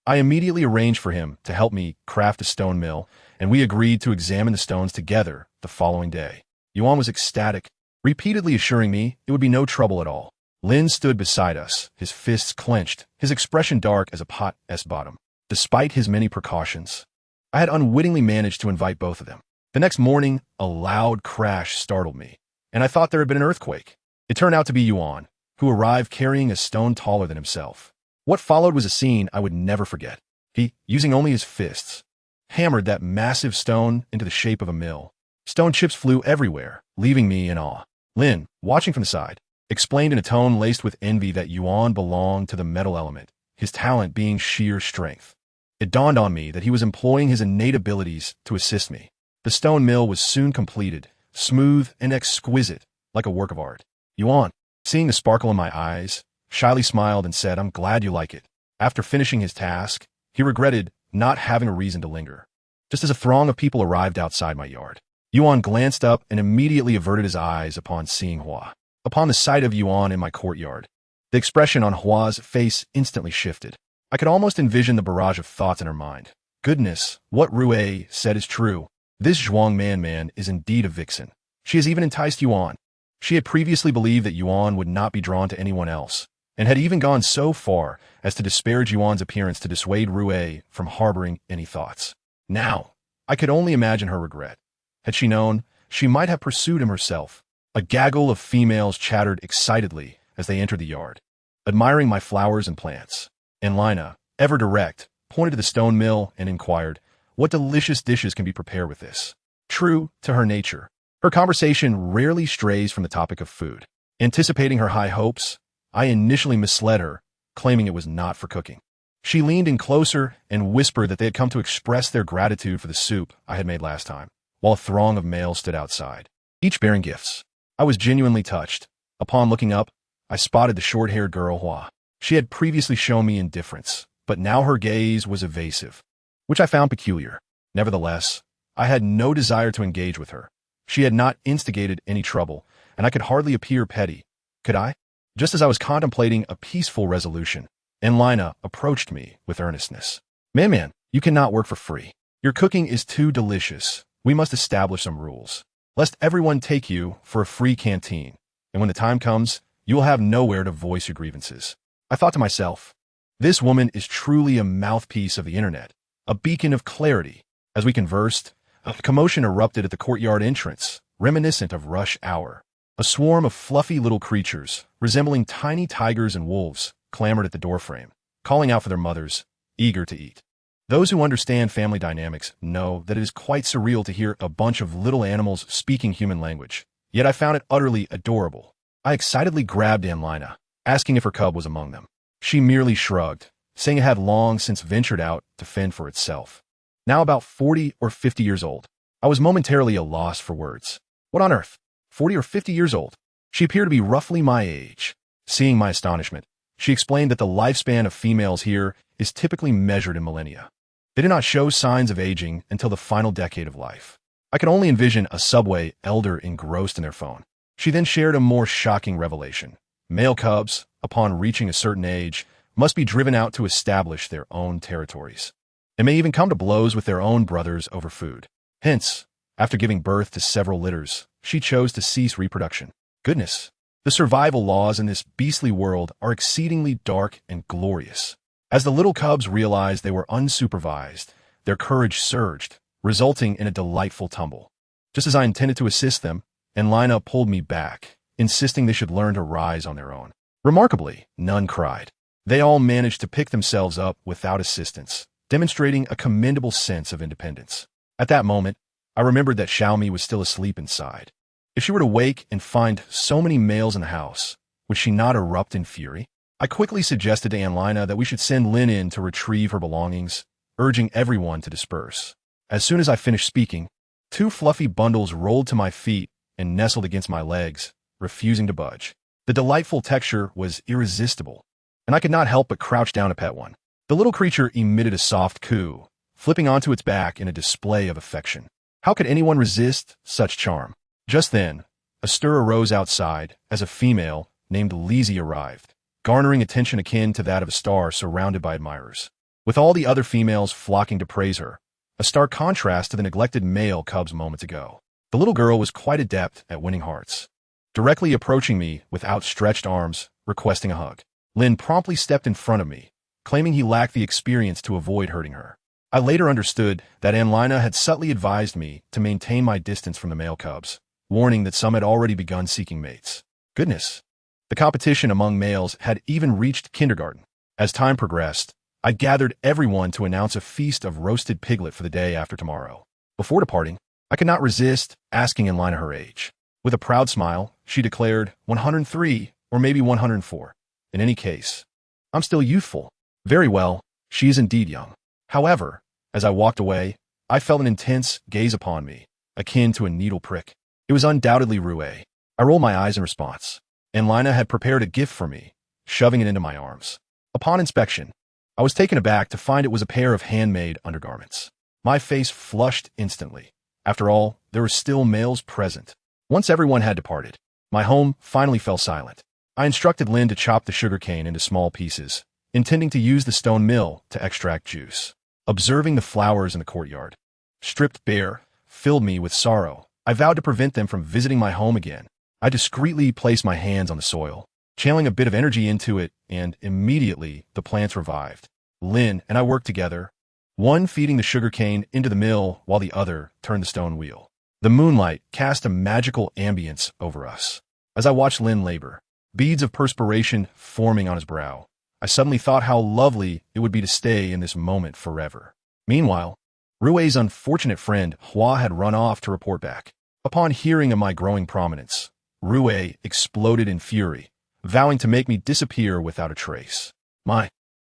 I immediately arranged for him to help me craft a stone mill, and we agreed to examine the stones together the following day. Yuan was ecstatic, repeatedly assuring me it would be no trouble at all. Lin stood beside us, his fists clenched, his expression dark as a pot's bottom. Despite his many precautions, I had unwittingly managed to invite both of them. The next morning, a loud crash startled me, and I thought there had been an earthquake. It turned out to be Yuan, who arrived carrying a stone taller than himself. What followed was a scene I would never forget. He, using only his fists, hammered that massive stone into the shape of a mill. Stone chips flew everywhere, leaving me in awe. Lin, watching from the side, explained in a tone laced with envy that Yuan belonged to the metal element, his talent being sheer strength. It dawned on me that he was employing his innate abilities to assist me. The stone mill was soon completed, smooth and exquisite, like a work of art. Yuan, seeing the sparkle in my eyes, shyly smiled and said, "I'm glad you like it." After finishing his task, he regretted not having a reason to linger. Just as a throng of people arrived outside my yard, Yuan glanced up and immediately averted his eyes upon seeing Hua. Upon the sight of Yuan in my courtyard, the expression on Hua's face instantly shifted. I could almost envision the barrage of thoughts in her mind. Goodness, what Rue said is true. This Zhuang Man is indeed a vixen. She has even enticed Yuan. She had previously believed that Yuan would not be drawn to anyone else, and had even gone so far as to disparage Yuan's appearance to dissuade Rue from harboring any thoughts. Now, I could only imagine her regret. Had she known, she might have pursued him herself. A gaggle of females chattered excitedly as they entered the yard, admiring my flowers and plants. And Lina, ever direct, pointed to the stone mill and inquired, "What delicious dishes can be prepared with this?" True to her nature, her conversation rarely strays from the topic of food. Anticipating her high hopes, I initially misled her, claiming it was not for cooking. She leaned in closer and whispered that they had come to express their gratitude for the soup I had made last time, while a throng of males stood outside, each bearing gifts. I was genuinely touched. Upon looking up, I spotted the short-haired girl Hua. She had previously shown me indifference, but now her gaze was evasive, which I found peculiar. Nevertheless, I had no desire to engage with her. She had not instigated any trouble, and I could hardly appear petty. Could I? Just as I was contemplating a peaceful resolution, Lina approached me with earnestness. Man, you cannot work for free. Your cooking is too delicious. We must establish some rules, lest everyone take you for a free canteen, and when the time comes, you will have nowhere to voice your grievances. I thought to myself, this woman is truly a mouthpiece of the internet, a beacon of clarity. As we conversed, a commotion erupted at the courtyard entrance, reminiscent of rush hour. A swarm of fluffy little creatures, resembling tiny tigers and wolves, clamored at the doorframe, calling out for their mothers, eager to eat. Those who understand family dynamics know that it is quite surreal to hear a bunch of little animals speaking human language. Yet I found it utterly adorable. I excitedly grabbed Anlina, asking if her cub was among them. She merely shrugged, saying it had long since ventured out to fend for itself. Now about 40 or 50 years old. I was momentarily at a loss for words. What on earth? 40 or 50 years old? She appeared to be roughly my age. Seeing my astonishment, she explained that the lifespan of females here is typically measured in millennia. They do not show signs of aging until the final decade of life. I could only envision a subway elder engrossed in their phone. She then shared a more shocking revelation. Male cubs, upon reaching a certain age, must be driven out to establish their own territories. They may even come to blows with their own brothers over food. Hence, after giving birth to several litters, she chose to cease reproduction. Goodness, the survival laws in this beastly world are exceedingly dark and glorious. As the little cubs realized they were unsupervised, their courage surged, resulting in a delightful tumble. Just as I intended to assist them, Anlina pulled me back, insisting they should learn to rise on their own. Remarkably, none cried. They all managed to pick themselves up without assistance, demonstrating a commendable sense of independence. At that moment, I remembered that Xiaomi was still asleep inside. If she were to wake and find so many males in the house, would she not erupt in fury? I quickly suggested to Anlina that we should send Lin in to retrieve her belongings, urging everyone to disperse. As soon as I finished speaking, 2 fluffy bundles rolled to my feet and nestled against my legs, refusing to budge. The delightful texture was irresistible, and I could not help but crouch down to pet one. The little creature emitted a soft coo, flipping onto its back in a display of affection. How could anyone resist such charm? Just then, a stir arose outside as a female named Lizzie arrived, garnering attention akin to that of a star surrounded by admirers. With all the other females flocking to praise her, a stark contrast to the neglected male cubs moments ago. The little girl was quite adept at winning hearts, directly approaching me with outstretched arms, requesting a hug. Lin promptly stepped in front of me, claiming he lacked the experience to avoid hurting her. I later understood that Anlina had subtly advised me to maintain my distance from the male cubs, warning that some had already begun seeking mates. Goodness! The competition among males had even reached kindergarten. As time progressed, I gathered everyone to announce a feast of roasted piglet for the day after tomorrow. Before departing, I could not resist asking Anlina her age. With a proud smile, she declared 103 or maybe 104. In any case, I'm still youthful. Very well, she is indeed young. However, as I walked away, I felt an intense gaze upon me, akin to a needle prick. It was undoubtedly Rue. I rolled my eyes in response. Anlina had prepared a gift for me, shoving it into my arms. Upon inspection, I was taken aback to find it was a pair of handmade undergarments. My face flushed instantly. After all, there were still males present. Once everyone had departed, my home finally fell silent. I instructed Lin to chop the sugarcane into small pieces, intending to use the stone mill to extract juice. Observing the flowers in the courtyard, stripped bare, filled me with sorrow. I vowed to prevent them from visiting my home again. I discreetly placed my hands on the soil, channeling a bit of energy into it, and immediately the plants revived. Lin and I worked together, one feeding the sugarcane into the mill while the other turned the stone wheel. The moonlight cast a magical ambience over us. As I watched Lin labor, beads of perspiration forming on his brow, I suddenly thought how lovely it would be to stay in this moment forever. Meanwhile, Rue's unfortunate friend Hua had run off to report back. Upon hearing of my growing prominence, Rue exploded in fury, vowing to make me disappear without a trace.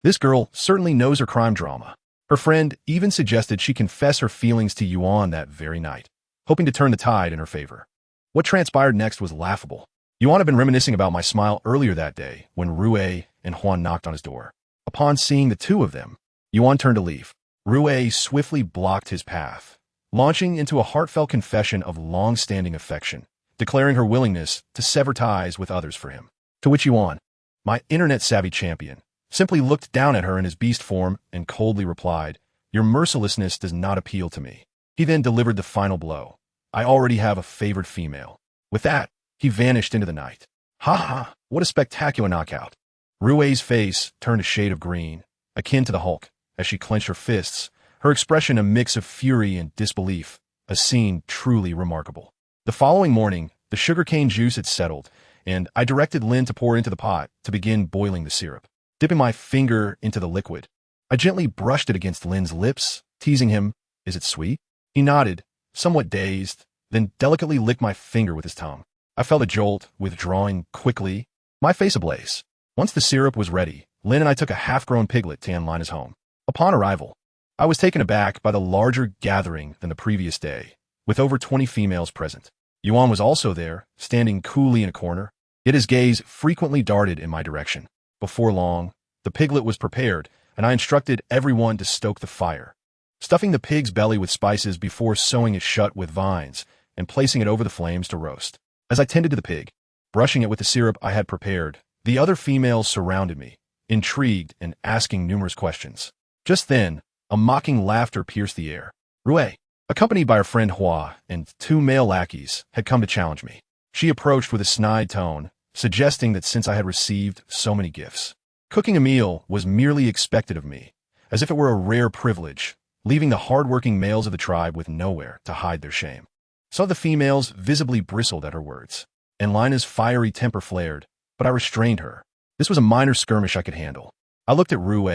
This girl certainly knows her crime drama. Her friend even suggested she confess her feelings to Yuan that very night, hoping to turn the tide in her favor. What transpired next was laughable. Yuan had been reminiscing about my smile earlier that day when Rue and Huan knocked on his door. Upon seeing the two of them, Yuan turned to leave. Rue swiftly blocked his path, launching into a heartfelt confession of long-standing affection, declaring her willingness to sever ties with others for him. To which Yuan, my internet-savvy champion, simply looked down at her in his beast form and coldly replied, "Your mercilessness does not appeal to me." He then delivered the final blow. "I already have a favored female." With that, he vanished into the night. Ha ha, what a spectacular knockout. Rue's face turned a shade of green, akin to the Hulk, as she clenched her fists, her expression a mix of fury and disbelief, a scene truly remarkable. The following morning, the sugarcane juice had settled, and I directed Lin to pour into the pot to begin boiling the syrup. Dipping my finger into the liquid, I gently brushed it against Lin's lips, teasing him, "Is it sweet?" He nodded, somewhat dazed, then delicately licked my finger with his tongue. I felt a jolt, withdrawing quickly, my face ablaze. Once the syrup was ready, Lin and I took a half-grown piglet to Anlina's home. Upon arrival, I was taken aback by the larger gathering than the previous day, with over 20 females present. Yuan was also there, standing coolly in a corner, yet his gaze frequently darted in my direction. Before long, the piglet was prepared, and I instructed everyone to stoke the fire, stuffing the pig's belly with spices before sewing it shut with vines and placing it over the flames to roast. As I tended to the pig, brushing it with the syrup I had prepared, the other females surrounded me, intrigued and asking numerous questions. Just then, a mocking laughter pierced the air. Rue, accompanied by her friend Hua and 2 male lackeys, had come to challenge me. She approached with a snide tone, suggesting that since I had received so many gifts, cooking a meal was merely expected of me, as if it were a rare privilege, leaving the hard-working males of the tribe with nowhere to hide their shame. Some of the females visibly bristled at her words, and Lina's fiery temper flared, but I restrained her. This was a minor skirmish I could handle. I looked at Rue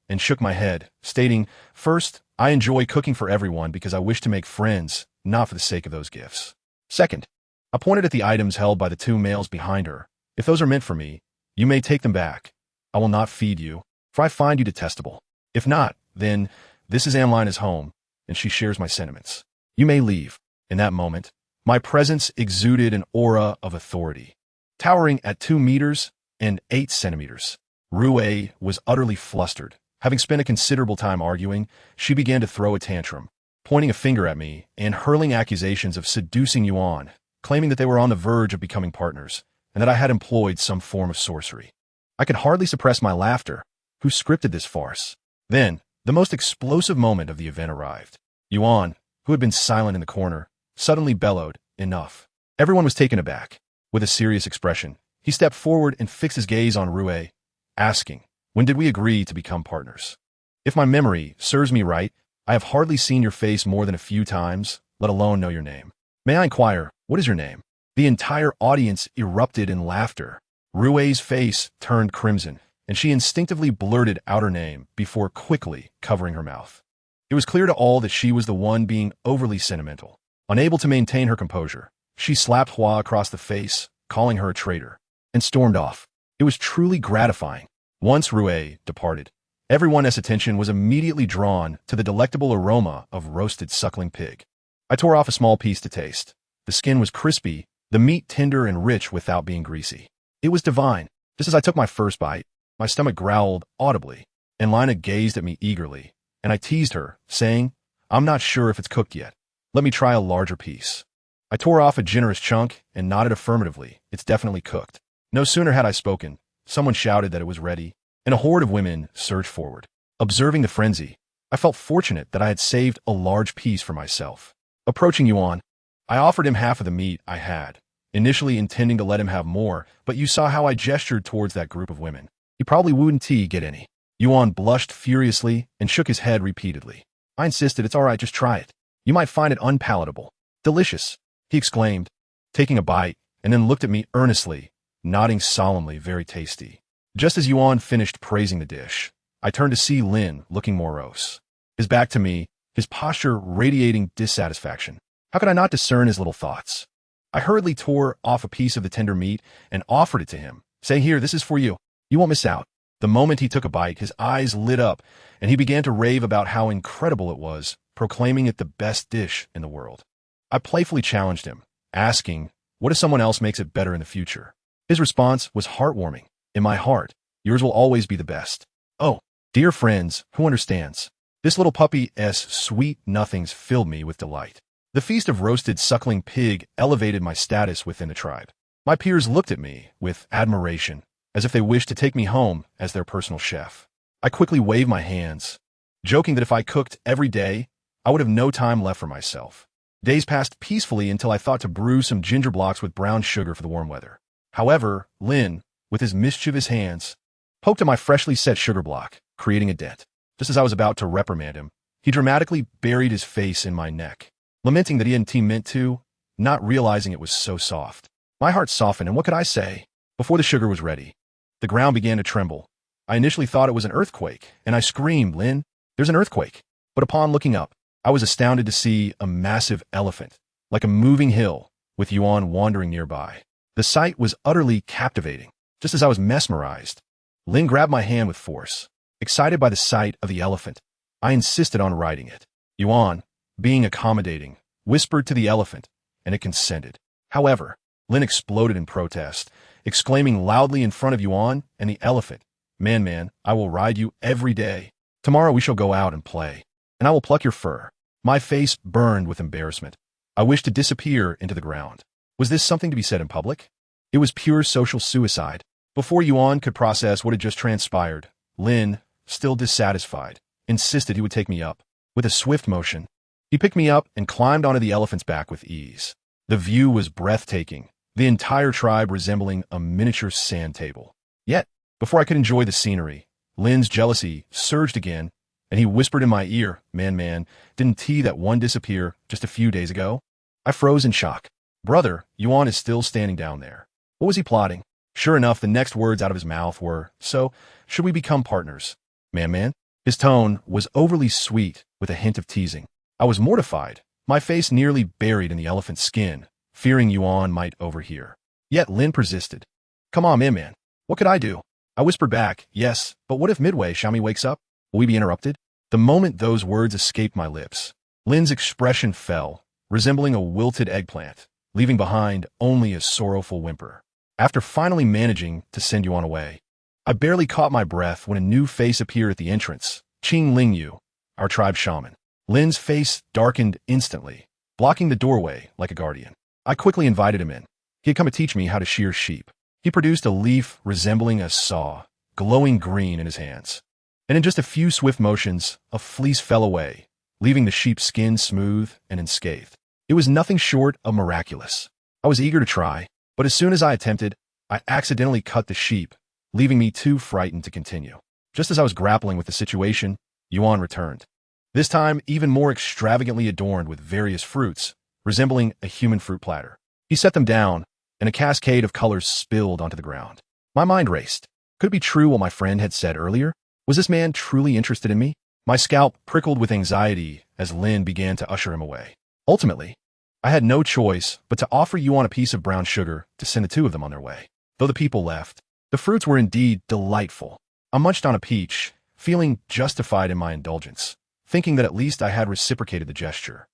and shook my head, stating, "First, I enjoy cooking for everyone because I wish to make friends, not for the sake of those gifts. Second, I pointed at the items held by the 2 males behind her. If those are meant for me, you may take them back. I will not feed you, for I find you detestable. If not, then this is Anlina's home, and she shares my sentiments. You may leave." In that moment, my presence exuded an aura of authority. Towering at 2 meters and 8 centimeters, Rue was utterly flustered. Having spent a considerable time arguing, she began to throw a tantrum, pointing a finger at me and hurling accusations of seducing Yuan, claiming that they were on the verge of becoming partners, and that I had employed some form of sorcery. I could hardly suppress my laughter. Who scripted this farce? Then, the most explosive moment of the event arrived. Yuan, who had been silent in the corner, suddenly bellowed, "Enough." Everyone was taken aback. With a serious expression, he stepped forward and fixed his gaze on Rue, asking, "When did we agree to become partners? If my memory serves me right, I have hardly seen your face more than a few times, let alone know your name. May I inquire, what is your name?" The entire audience erupted in laughter. Rue's face turned crimson, and she instinctively blurted out her name before quickly covering her mouth. It was clear to all that she was the one being overly sentimental. Unable to maintain her composure, she slapped Hua across the face, calling her a traitor, and stormed off. It was truly gratifying. Once Rue departed, everyone's attention was immediately drawn to the delectable aroma of roasted suckling pig. I tore off a small piece to taste. The skin was crispy, the meat tender and rich without being greasy. It was divine. Just as I took my first bite, my stomach growled audibly, and Lina gazed at me eagerly, and I teased her, saying, "I'm not sure if it's cooked yet. Let me try a larger piece." I tore off a generous chunk and nodded affirmatively. "It's definitely cooked." No sooner had I spoken, someone shouted that it was ready, and a horde of women surged forward. Observing the frenzy, I felt fortunate that I had saved a large piece for myself. Approaching Yuan, I offered him half of the meat I had, initially intending to let him have more, but you saw how I gestured towards that group of women. He probably wouldn't get any. Yuan blushed furiously and shook his head repeatedly. I insisted, "It's all right, just try it. You might find it unpalatable." "Delicious," he exclaimed, taking a bite, and then looked at me earnestly, nodding solemnly, "Very tasty." Just as Yuan finished praising the dish, I turned to see Lin looking morose. His back to me, his posture radiating dissatisfaction. How could I not discern his little thoughts? I hurriedly tore off a piece of the tender meat and offered it to him, saying, "Here, this is for you. You won't miss out." The moment he took a bite, his eyes lit up, and he began to rave about how incredible it was, proclaiming it the best dish in the world. I playfully challenged him, asking, "What if someone else makes it better in the future?" His response was heartwarming. "In my heart, yours will always be the best." Oh, dear friends, who understands? This little puppy's sweet nothings filled me with delight. The feast of roasted suckling pig elevated my status within the tribe. My peers looked at me with admiration, as if they wished to take me home as their personal chef. I quickly waved my hands, joking that if I cooked every day, I would have no time left for myself. Days passed peacefully until I thought to brew some ginger blocks with brown sugar for the warm weather. However, Lin, with his mischievous hands, poked at my freshly set sugar block, creating a dent. Just as I was about to reprimand him, he dramatically buried his face in my neck, lamenting that he hadn't meant to, not realizing it was so soft. My heart softened, and what could I say? Before the sugar was ready, the ground began to tremble, I initially thought it was an earthquake, and I screamed, "Lin, there's an earthquake." But upon looking up, I was astounded to see a massive elephant, like a moving hill, with Yuan wandering nearby. The sight was utterly captivating. Just as I was mesmerized, Lin grabbed my hand with force. Excited by the sight of the elephant, I insisted on riding it. Yuan, being accommodating, whispered to the elephant, and it consented. However, Lin exploded in protest, exclaiming loudly in front of Yuan and the elephant, Man, I will ride you every day. Tomorrow we shall go out and play, and I will pluck your fur." My face burned with embarrassment. I wished to disappear into the ground. Was this something to be said in public? It was pure social suicide. Before Yuan could process what had just transpired, Lin, still dissatisfied, insisted he would take me up. With a swift motion, he picked me up and climbed onto the elephant's back with ease. The view was breathtaking, the entire tribe resembling a miniature sand table. Yet, before I could enjoy the scenery, Lin's jealousy surged again, and he whispered in my ear, Man, didn't T that one disappear just a few days ago?" I froze in shock. Brother, Yuan is still standing down there. What was he plotting? Sure enough, the next words out of his mouth were, "So, should we become partners?" Man. His tone was overly sweet with a hint of teasing. I was mortified, my face nearly buried in the elephant's skin, fearing Yuan might overhear. Yet Lin persisted. "Come on, man. What could I do?" I whispered back, "Yes, but what if midway Xiaomi wakes up? Will we be interrupted?" The moment those words escaped my lips, Lin's expression fell, resembling a wilted eggplant, leaving behind only a sorrowful whimper. After finally managing to send Yuan away, I barely caught my breath when a new face appeared at the entrance, Qing Lingyu, our tribe shaman. Lin's face darkened instantly, blocking the doorway like a guardian. I quickly invited him in. He had come to teach me how to shear sheep. He produced a leaf resembling a saw, glowing green in his hands. And in just a few swift motions, a fleece fell away, leaving the sheep's skin smooth and unscathed. It was nothing short of miraculous. I was eager to try, but as soon as I attempted, I accidentally cut the sheep, leaving me too frightened to continue. Just as I was grappling with the situation, Yuan returned. This time, even more extravagantly adorned with various fruits, resembling a human fruit platter. He set them down, and a cascade of colors spilled onto the ground. My mind raced. Could it be true what my friend had said earlier? Was this man truly interested in me? My scalp prickled with anxiety as Lin began to usher him away. Ultimately, I had no choice but to offer Yuan a piece of brown sugar to send the two of them on their way. Though the people left, the fruits were indeed delightful. I munched on a peach, feeling justified in my indulgence, thinking that at least I had reciprocated the gesture.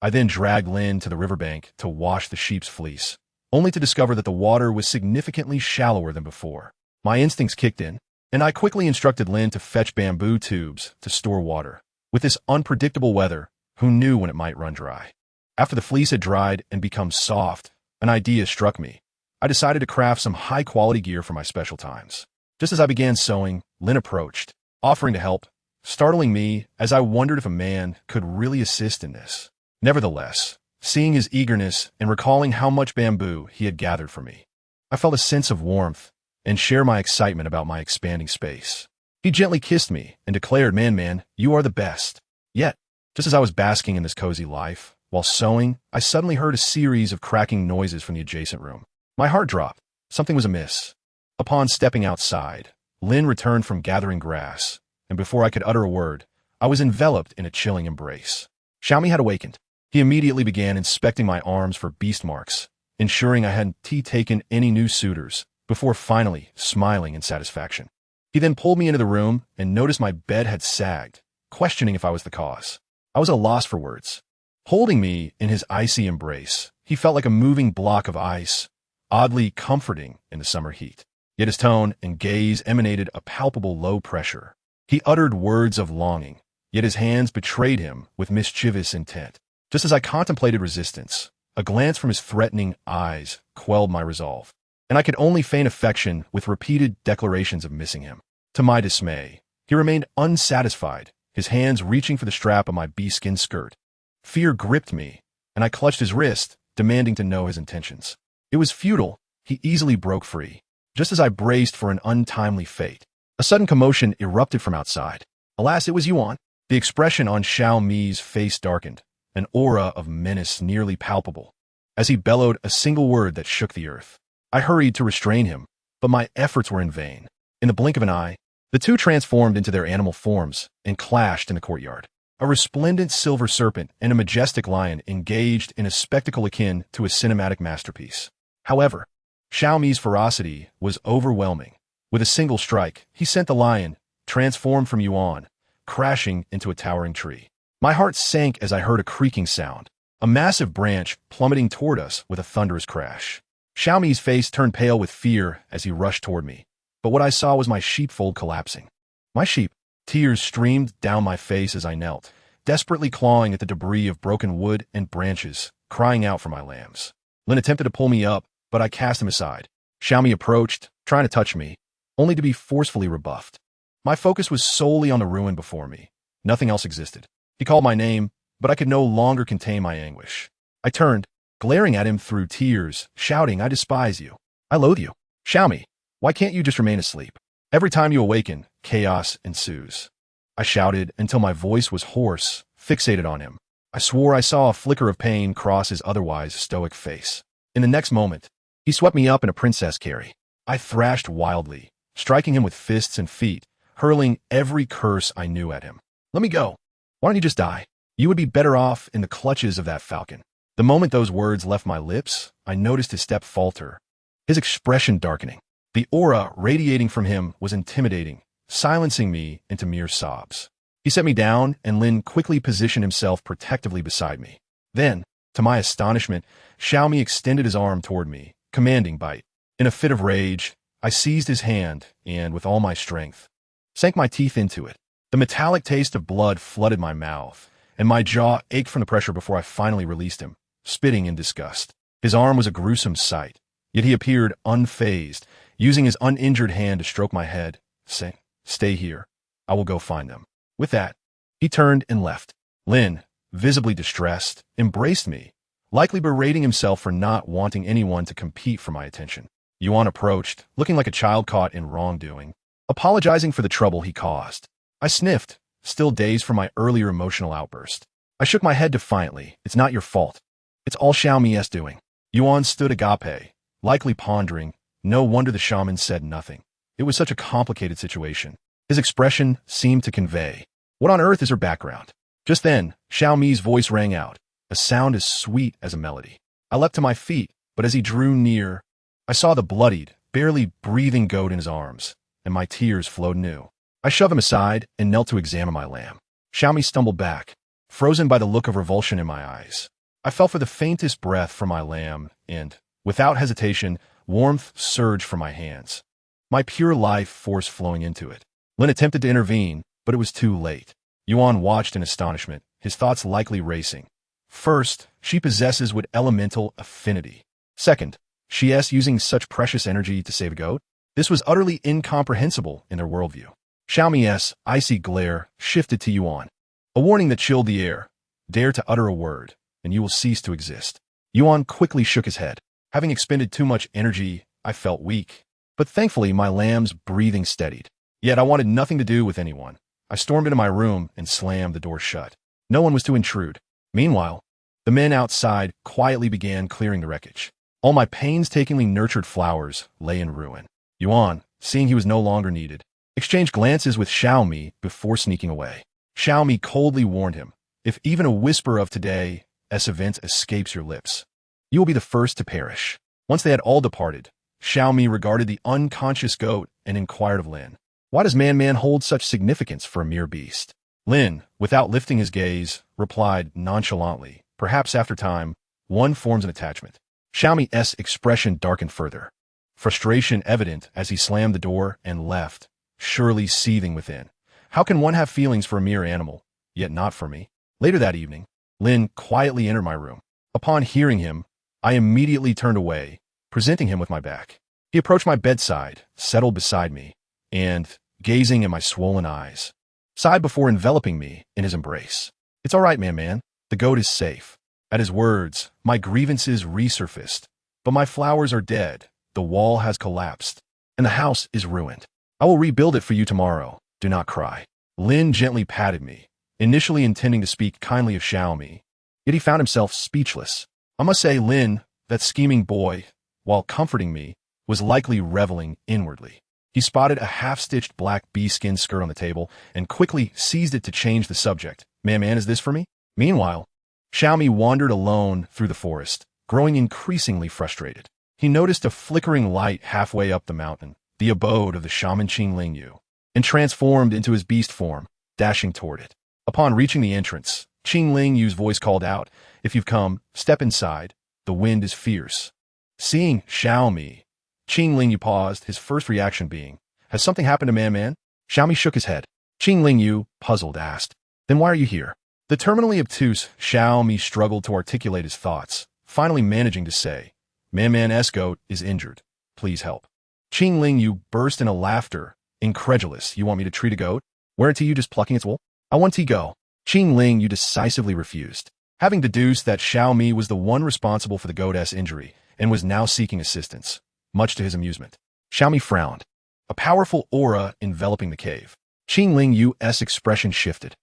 I then dragged Lin to the riverbank to wash the sheep's fleece, only to discover that the water was significantly shallower than before. My instincts kicked in, and I quickly instructed Lin to fetch bamboo tubes to store water. With this unpredictable weather, who knew when it might run dry? After the fleece had dried and become soft, an idea struck me. I decided to craft some high-quality gear for my special times. Just as I began sewing, Lin approached, offering to help, startling me as I wondered if a man could really assist in this. Nevertheless, seeing his eagerness and recalling how much bamboo he had gathered for me, I felt a sense of warmth and shared my excitement about my expanding space. He gently kissed me and declared, Man, you are the best. Yet, just as I was basking in this cozy life, while sewing, I suddenly heard a series of cracking noises from the adjacent room. My heart dropped. Something was amiss. Upon stepping outside, Lin returned from gathering grass, and before I could utter a word, I was enveloped in a chilling embrace. Xiaomi had awakened. He immediately began inspecting my arms for beast marks, ensuring I hadn't taken any new suitors, before finally smiling in satisfaction. He then pulled me into the room and noticed my bed had sagged, questioning if I was the cause. I was at a loss for words. Holding me in his icy embrace, he felt like a moving block of ice, oddly comforting in the summer heat. Yet his tone and gaze emanated a palpable low pressure. He uttered words of longing, yet his hands betrayed him with mischievous intent. Just as I contemplated resistance, a glance from his threatening eyes quelled my resolve, and I could only feign affection with repeated declarations of missing him. To my dismay, he remained unsatisfied, his hands reaching for the strap of my bee-skin skirt. Fear gripped me, and I clutched his wrist, demanding to know his intentions. It was futile. He easily broke free. Just as I braced for an untimely fate, a sudden commotion erupted from outside. Alas, it was Yuan. The expression on Xiao Mi's face darkened, an aura of menace nearly palpable, as he bellowed a single word that shook the earth. I hurried to restrain him, but my efforts were in vain. In the blink of an eye, The two transformed into their animal forms and clashed in the courtyard. A resplendent silver serpent and a majestic lion engaged in a spectacle akin to a cinematic masterpiece. However, Xiaomi's ferocity was overwhelming. With a single strike, he sent the lion, transformed from Yuan, crashing into a towering tree. My heart sank as I heard a creaking sound, a massive branch plummeting toward us with a thunderous crash. Xiaomi's face turned pale with fear as he rushed toward me, but what I saw was my sheepfold collapsing. My sheep. Tears streamed down my face as I knelt, desperately clawing at the debris of broken wood and branches, crying out for my lambs. Lin attempted to pull me up, but I cast him aside. Xiaomi approached, trying to touch me, only to be forcefully rebuffed. My focus was solely on the ruin before me. Nothing else existed. He called my name, but I could no longer contain my anguish. I turned, glaring at him through tears, shouting, "I despise you. I loathe you. Xiaomi, why can't you just remain asleep? Every time you awaken, chaos ensues." I shouted until my voice was hoarse, fixated on him. I swore I saw a flicker of pain cross his otherwise stoic face. In the next moment, he swept me up in a princess carry. I thrashed wildly, striking him with fists and feet, hurling every curse I knew at him. "Let me go. Why don't you just die? You would be better off in the clutches of that falcon." The moment those words left my lips, I noticed his step falter, his expression darkening. The aura radiating from him was intimidating, silencing me into mere sobs. He set me down, and Lin quickly positioned himself protectively beside me. Then, to my astonishment, Xiaomi extended his arm toward me, commanding bite. In a fit of rage, I seized his hand and, with all my strength, sank my teeth into it. The metallic taste of blood flooded my mouth, and my jaw ached from the pressure before I finally released him, spitting in disgust. His arm was a gruesome sight, yet he appeared unfazed, using his uninjured hand to stroke my head, saying, "Stay here. I will go find them." With that, he turned and left. Lin, visibly distressed, embraced me, likely berating himself for not wanting anyone to compete for my attention. Yuan approached, looking like a child caught in wrongdoing, apologizing for the trouble he caused. I sniffed, still dazed from my earlier emotional outburst. I shook my head defiantly. "It's not your fault. It's all Xiaomi's doing." Yuan stood agape, likely pondering. No wonder the shaman said nothing. It was such a complicated situation. His expression seemed to convey, "What on earth is her background?" Just then, Xiaomi's voice rang out, a sound as sweet as a melody. I leapt to my feet, but as he drew near, I saw the bloodied, barely breathing goat in his arms, and my tears flowed anew. I shoved him aside and knelt to examine my lamb. Xiaomi stumbled back, frozen by the look of revulsion in my eyes. I felt for the faintest breath from my lamb, and, without hesitation, warmth surged from my hands, my pure life force flowing into it. Lin attempted to intervene, but it was too late. Yuan watched in astonishment, his thoughts likely racing. First, she possesses what elemental affinity. Second, she is using such precious energy to save a goat. This was utterly incomprehensible in their worldview. Xiaomi's icy glare shifted to Yuan, a warning that chilled the air. "Dare to utter a word, and you will cease to exist." Yuan quickly shook his head. Having expended too much energy, I felt weak. But thankfully, my lamb's breathing steadied. Yet I wanted nothing to do with anyone. I stormed into my room and slammed the door shut. No one was to intrude. Meanwhile, the men outside quietly began clearing the wreckage. All my painstakingly nurtured flowers lay in ruin. Yuan, seeing he was no longer needed, exchanged glances with Xiaomi before sneaking away. Xiaomi coldly warned him, "If even a whisper of today's event escapes your lips, you will be the first to perish." Once they had all departed, Xiaomi regarded the unconscious goat and inquired of Lin, "Why does Man hold such significance for a mere beast?" Lin, without lifting his gaze, replied nonchalantly, "Perhaps after time, one forms an attachment." Xiaomi's expression darkened further, frustration evident as he slammed the door and left, surely seething within. How can one have feelings for a mere animal, yet not for me? Later that evening, Lin quietly entered my room. Upon hearing him, I immediately turned away, presenting him with my back. He approached my bedside, settled beside me, and, gazing in my swollen eyes, sighed before enveloping me in his embrace. "It's all right, man. The goat is safe." At his words, my grievances resurfaced. "But my flowers are dead, the wall has collapsed, and the house is ruined. I will rebuild it for you tomorrow. Do not cry." Lin gently patted me, initially intending to speak kindly of Xiaomi, yet he found himself speechless. I must say Lin, that scheming boy, while comforting me, was likely reveling inwardly. He spotted a half-stitched black bee-skin skirt on the table and quickly seized it to change the subject. Man, is this for me? Meanwhile, Xiaomi wandered alone through the forest, growing increasingly frustrated. He noticed a flickering light halfway up the mountain, the abode of the shaman Qing Lingyu, and transformed into his beast form, dashing toward it. Upon reaching the entrance, Qing Lingyu's voice called out, "If you've come, step inside. The wind is fierce." Seeing Xiaomi, Qing Lingyu paused, his first reaction being, "Has something happened to Man?" Xiaomi shook his head. Qing Lingyu, puzzled, asked, "Then why are you here?" The terminally obtuse Xiaomi struggled to articulate his thoughts, finally managing to say, "Man's goat is injured. Please help." Qing Lingyu burst into laughter, incredulous. "You want me to treat a goat? Wear it to you just plucking its wool? I want to go." Qing Lingyu decisively refused, having deduced that Xiaomi was the one responsible for the goat's injury and was now seeking assistance, much to his amusement. Xiaomi frowned, a powerful aura enveloping the cave. Qing Lingyu's expression shifted.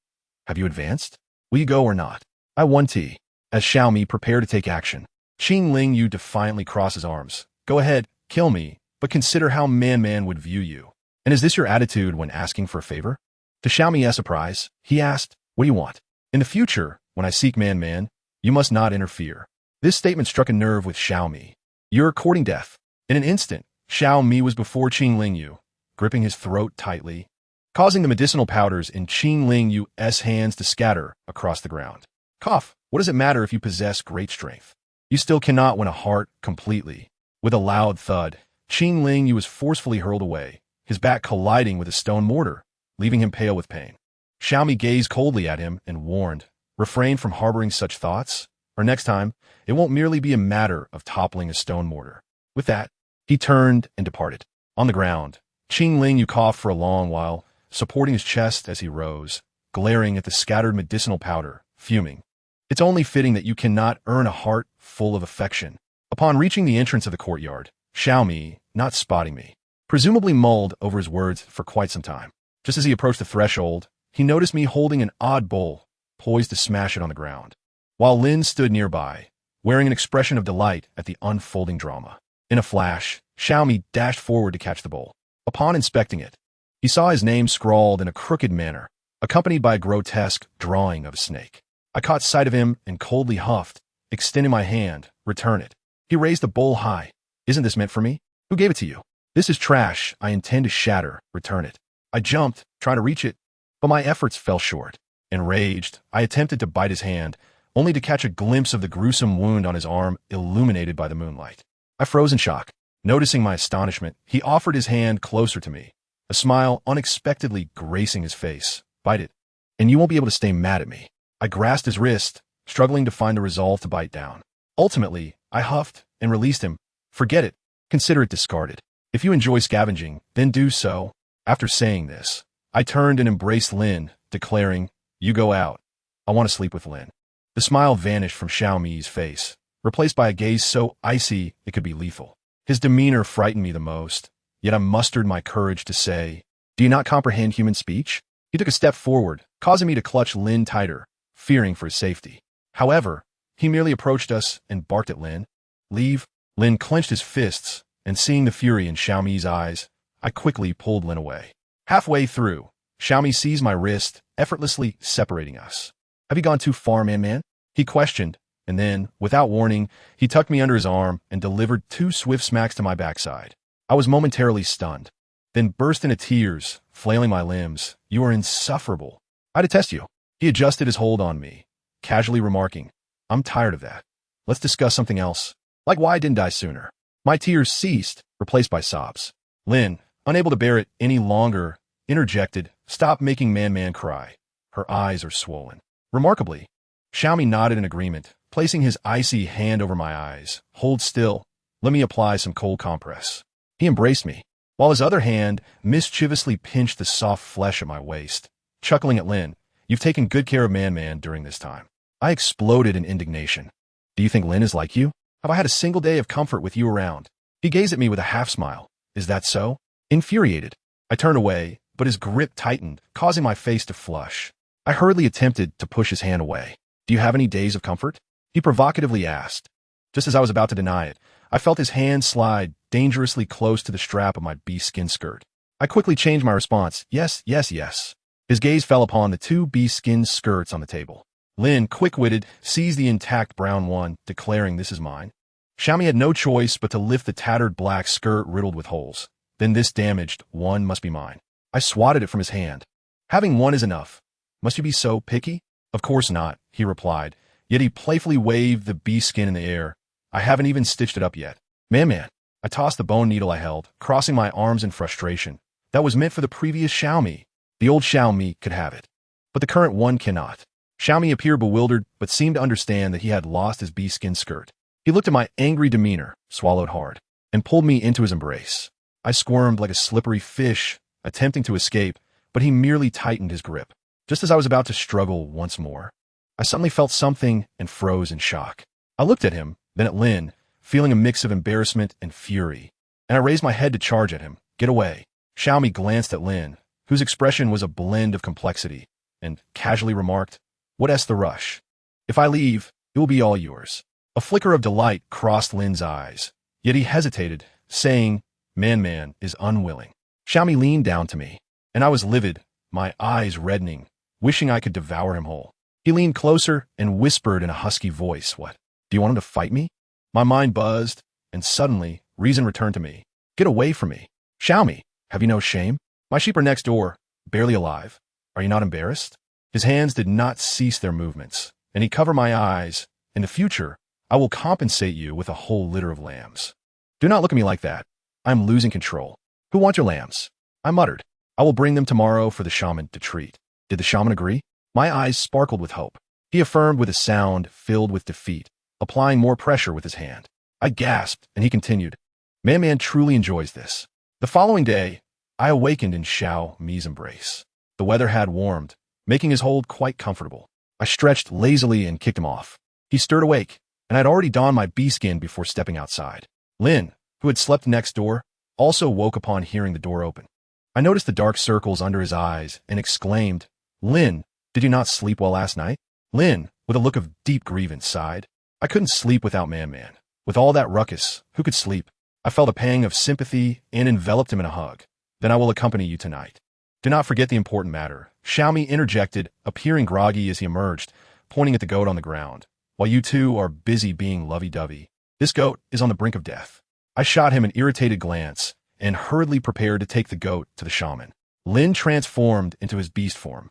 "Have you advanced? Will you go or not?" "I want to." As Xiaomi prepared to take action, Qing Lingyu defiantly crossed his arms. "Go ahead, kill me, but consider how Man would view you. And is this your attitude when asking for a favor?" To Xiaomi's surprise, he asked, "What do you want?" "In the future, when I seek Man, you must not interfere." This statement struck a nerve with Xiaomi. "You're courting death." In an instant, Xiaomi was before Qing Lingyu, gripping his throat tightly, causing the medicinal powders in Qing Lingyu's hands to scatter across the ground. "Cough, what does it matter if you possess great strength? You still cannot win a heart completely." With a loud thud, Qing Lingyu was forcefully hurled away, his back colliding with a stone mortar, leaving him pale with pain. Xiaomi gazed coldly at him and warned, "Refrain from harboring such thoughts, or next time, it won't merely be a matter of toppling a stone mortar." With that, he turned and departed. On the ground, Qing Lingyu coughed for a long while, supporting his chest as he rose, glaring at the scattered medicinal powder, fuming. "It's only fitting that you cannot earn a heart full of affection." Upon reaching the entrance of the courtyard, Xiaomi, not spotting me, presumably mulled over his words for quite some time. Just as he approached the threshold, he noticed me holding an odd bowl, poised to smash it on the ground, while Lin stood nearby, wearing an expression of delight at the unfolding drama. In a flash, Xiaomi dashed forward to catch the bowl. Upon inspecting it, he saw his name scrawled in a crooked manner, accompanied by a grotesque drawing of a snake. I caught sight of him and coldly huffed, extending my hand, "Return it." He raised the bowl high. "Isn't this meant for me? Who gave it to you?" "This is trash I intend to shatter. Return it." I jumped, trying to reach it, but my efforts fell short. Enraged, I attempted to bite his hand, only to catch a glimpse of the gruesome wound on his arm illuminated by the moonlight. I froze in shock. Noticing my astonishment, he offered his hand closer to me, a smile unexpectedly gracing his face. "Bite it, and you won't be able to stay mad at me." I grasped his wrist, struggling to find the resolve to bite down. Ultimately, I huffed and released him. "Forget it. Consider it discarded. If you enjoy scavenging, then do so." After saying this, I turned and embraced Lin, declaring, "You go out. I want to sleep with Lin." The smile vanished from Xiaomi's face, replaced by a gaze so icy it could be lethal. His demeanor frightened me the most, yet I mustered my courage to say, "Do you not comprehend human speech?" He took a step forward, causing me to clutch Lin tighter, fearing for his safety. However, he merely approached us and barked at Lin. "Leave." Lin clenched his fists, and seeing the fury in Xiaomi's eyes, I quickly pulled Lin away. Halfway through, Xiaomi seized my wrist, effortlessly separating us. "Have you gone too far, Man?" he questioned, and then, without warning, he tucked me under his arm and delivered 2 swift smacks to my backside. I was momentarily stunned, then burst into tears, flailing my limbs. "You are insufferable. I detest you." He adjusted his hold on me, casually remarking, "I'm tired of that. Let's discuss something else. Like why didn't I sooner?" My tears ceased, replaced by sobs. Lin, unable to bear it any longer, interjected, "Stop making Man cry. Her eyes are swollen." Remarkably, Xiaomi nodded in agreement, placing his icy hand over my eyes. "Hold still. Let me apply some cold compress." He embraced me, while his other hand mischievously pinched the soft flesh at my waist. Chuckling at Lin, "You've taken good care of Man during this time." I exploded in indignation. "Do you think Lin is like you? Have I had a single day of comfort with you around?" He gazed at me with a half-smile. "Is that so?" Infuriated, I turned away, but his grip tightened, causing my face to flush. I hurriedly attempted to push his hand away. "Do you have any days of comfort?" he provocatively asked. Just as I was about to deny it, I felt his hand slide dangerously close to the strap of my beast-skin skirt. I quickly changed my response. Yes, yes, yes. His gaze fell upon the two bee-skin skirts on the table. Lin, quick-witted, seized the intact brown one, declaring, "This is mine." Xiaomi had no choice but to lift the tattered black skirt riddled with holes. "Then this damaged one must be mine." I swatted it from his hand. "Having one is enough. Must you be so picky?" "Of course not," he replied, yet he playfully waved the bee skin in the air. "I haven't even stitched it up yet." Man. I tossed the bone needle I held, crossing my arms in frustration. That was meant for the previous Xiaomi. The old Xiaomi could have it, but the current one cannot. Xiaomi appeared bewildered, but seemed to understand that he had lost his bee skin skirt. He looked at my angry demeanor, swallowed hard, and pulled me into his embrace. I squirmed like a slippery fish, attempting to escape, but he merely tightened his grip. Just as I was about to struggle once more, I suddenly felt something and froze in shock. I looked at him, then at Lin, feeling a mix of embarrassment and fury, and I raised my head to charge at him. "Get away." Xiaomi glanced at Lin, whose expression was a blend of complexity, and casually remarked, "What's the rush? If I leave, it will be all yours." A flicker of delight crossed Lin's eyes, yet he hesitated, saying, Man is unwilling." Xiaomi leaned down to me, and I was livid, my eyes reddening, wishing I could devour him whole. He leaned closer and whispered in a husky voice, "What? Do you want him to fight me?" My mind buzzed, and suddenly, reason returned to me. "Get away from me. Xiaomi, have you no shame? My sheep are next door, barely alive. Are you not embarrassed?" His hands did not cease their movements, and he covered my eyes. "In the future, I will compensate you with a whole litter of lambs." "Do not look at me like that. I am losing control." "Who wants your lambs?" I muttered. "I will bring them tomorrow for the shaman to treat." Did the shaman agree? My eyes sparkled with hope. He affirmed with a sound filled with defeat, applying more pressure with his hand. I gasped, and he continued, Man truly enjoys this." The following day, I awakened in Xiaomi's embrace. The weather had warmed, making his hold quite comfortable. I stretched lazily and kicked him off. He stirred awake, and I'd already donned my bee skin before stepping outside. Lin, who had slept next door, also woke upon hearing the door open. I noticed the dark circles under his eyes and exclaimed, "Lin, did you not sleep well last night?" Lin, with a look of deep grievance, sighed. "I couldn't sleep without Man. With all that ruckus, who could sleep?" I felt a pang of sympathy and enveloped him in a hug. "Then I will accompany you tonight." "Do not forget the important matter," Xiaomi interjected, appearing groggy as he emerged, pointing at the goat on the ground. "While you two are busy being lovey-dovey, this goat is on the brink of death." I shot him an irritated glance and hurriedly prepared to take the goat to the shaman. Lin transformed into his beast form,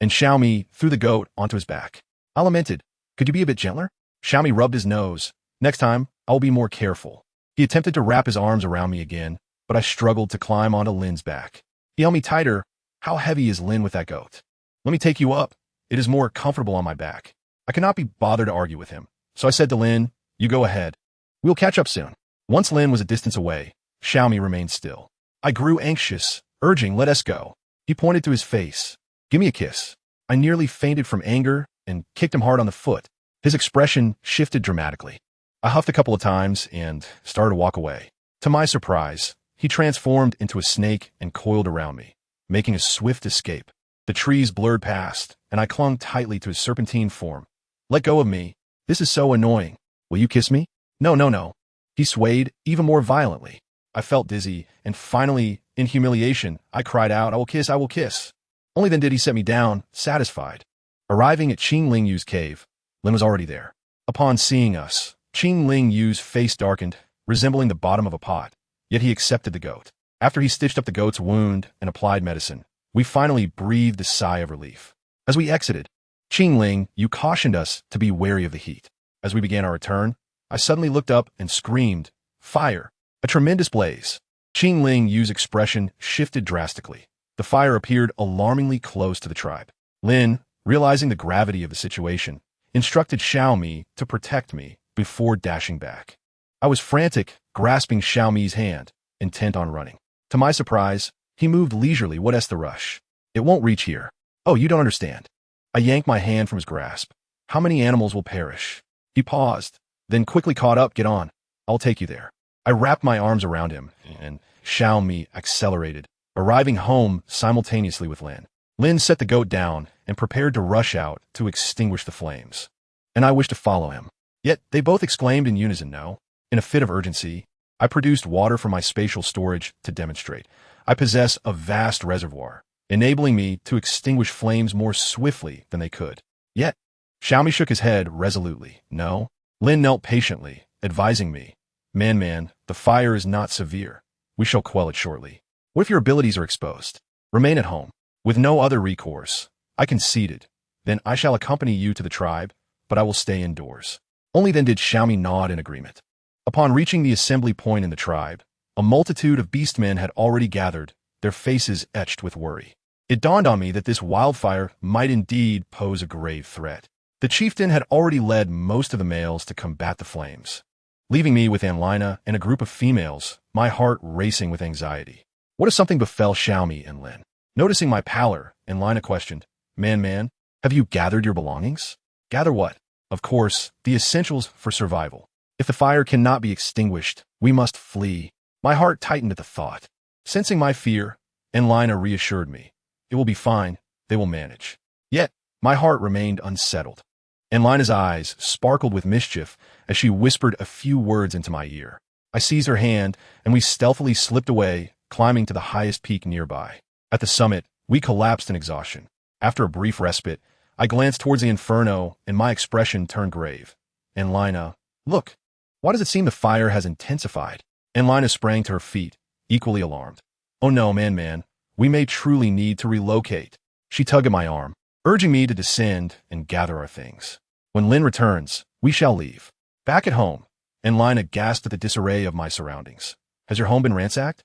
and Xiaomi threw the goat onto his back. I lamented, "Could you be a bit gentler?" Xiaomi rubbed his nose. "Next time, I will be more careful." He attempted to wrap his arms around me again, but I struggled to climb onto Lin's back. He held me tighter. "How heavy is Lin with that goat?" "Let me take you up. It is more comfortable on my back." I could not be bothered to argue with him, so I said to Lin, "You go ahead. We'll catch up soon." Once Lin was a distance away, Xiaomi remained still. I grew anxious, urging, "Let us go." He pointed to his face. "Give me a kiss." I nearly fainted from anger and kicked him hard on the foot. His expression shifted dramatically. I huffed a couple of times and started to walk away. To my surprise, he transformed into a snake and coiled around me, making a swift escape. The trees blurred past, and I clung tightly to his serpentine form. "Let go of me. This is so annoying. Will you kiss me?" No. He swayed even more violently. I felt dizzy, and finally, in humiliation, I cried out, I will kiss." Only then did he set me down, satisfied. Arriving at Qing Ling Yu's cave, Lin was already there. Upon seeing us, Qing Ling Yu's face darkened, resembling the bottom of a pot, yet he accepted the goat. After he stitched up the goat's wound and applied medicine, we finally breathed a sigh of relief. As we exited, Qing Ling Yu cautioned us to be wary of the heat. As we began our return, I suddenly looked up and screamed, "Fire!" A tremendous blaze. Qing Ling Yu's expression shifted drastically. The fire appeared alarmingly close to the tribe. Lin, realizing the gravity of the situation, instructed Xiaomi to protect me before dashing back. I was frantic, grasping Xiaomi's hand, intent on running. To my surprise, he moved leisurely. "What's the rush? It won't reach here." "Oh, you don't understand." I yanked my hand from his grasp. "How many animals will perish?" He paused, then quickly caught up. "Get on. I'll take you there." I wrapped my arms around him, and Xiaomi accelerated, arriving home simultaneously with Lin. Lin set the goat down and prepared to rush out to extinguish the flames, and I wished to follow him. Yet they both exclaimed in unison, "No." In a fit of urgency, I produced water from my spatial storage to demonstrate. I possess a vast reservoir, enabling me to extinguish flames more swiftly than they could. Yet, Xiaomi shook his head resolutely. No. Lin knelt patiently, advising me, Man, the fire is not severe. We shall quell it shortly. What if your abilities are exposed? Remain at home. With no other recourse, I conceded. Then I shall accompany you to the tribe, but I will stay indoors. Only then did Xiaomi nod in agreement. Upon reaching the assembly point in the tribe, a multitude of beastmen had already gathered, their faces etched with worry. It dawned on me that this wildfire might indeed pose a grave threat. The chieftain had already led most of the males to combat the flames, leaving me with Anlina and a group of females, my heart racing with anxiety. What if something befell Xiaomi and Lin? Noticing my pallor, Anlina questioned, Man, have you gathered your belongings? Gather what? Of course, the essentials for survival. If the fire cannot be extinguished, we must flee. My heart tightened at the thought. Sensing my fear, Anlina reassured me. It will be fine. They will manage. Yet, my heart remained unsettled. Anlina's eyes sparkled with mischief as she whispered a few words into my ear. I seized her hand, and we stealthily slipped away, climbing to the highest peak nearby. At the summit, we collapsed in exhaustion. After a brief respite, I glanced towards the inferno, and my expression turned grave. Anlina, look. Why does it seem the fire has intensified? Anlina sprang to her feet, equally alarmed. Oh no, man, we may truly need to relocate. She tugged at my arm, urging me to descend and gather our things. When Lin returns, we shall leave. Back at home, Anlina gasped at the disarray of my surroundings. Has your home been ransacked?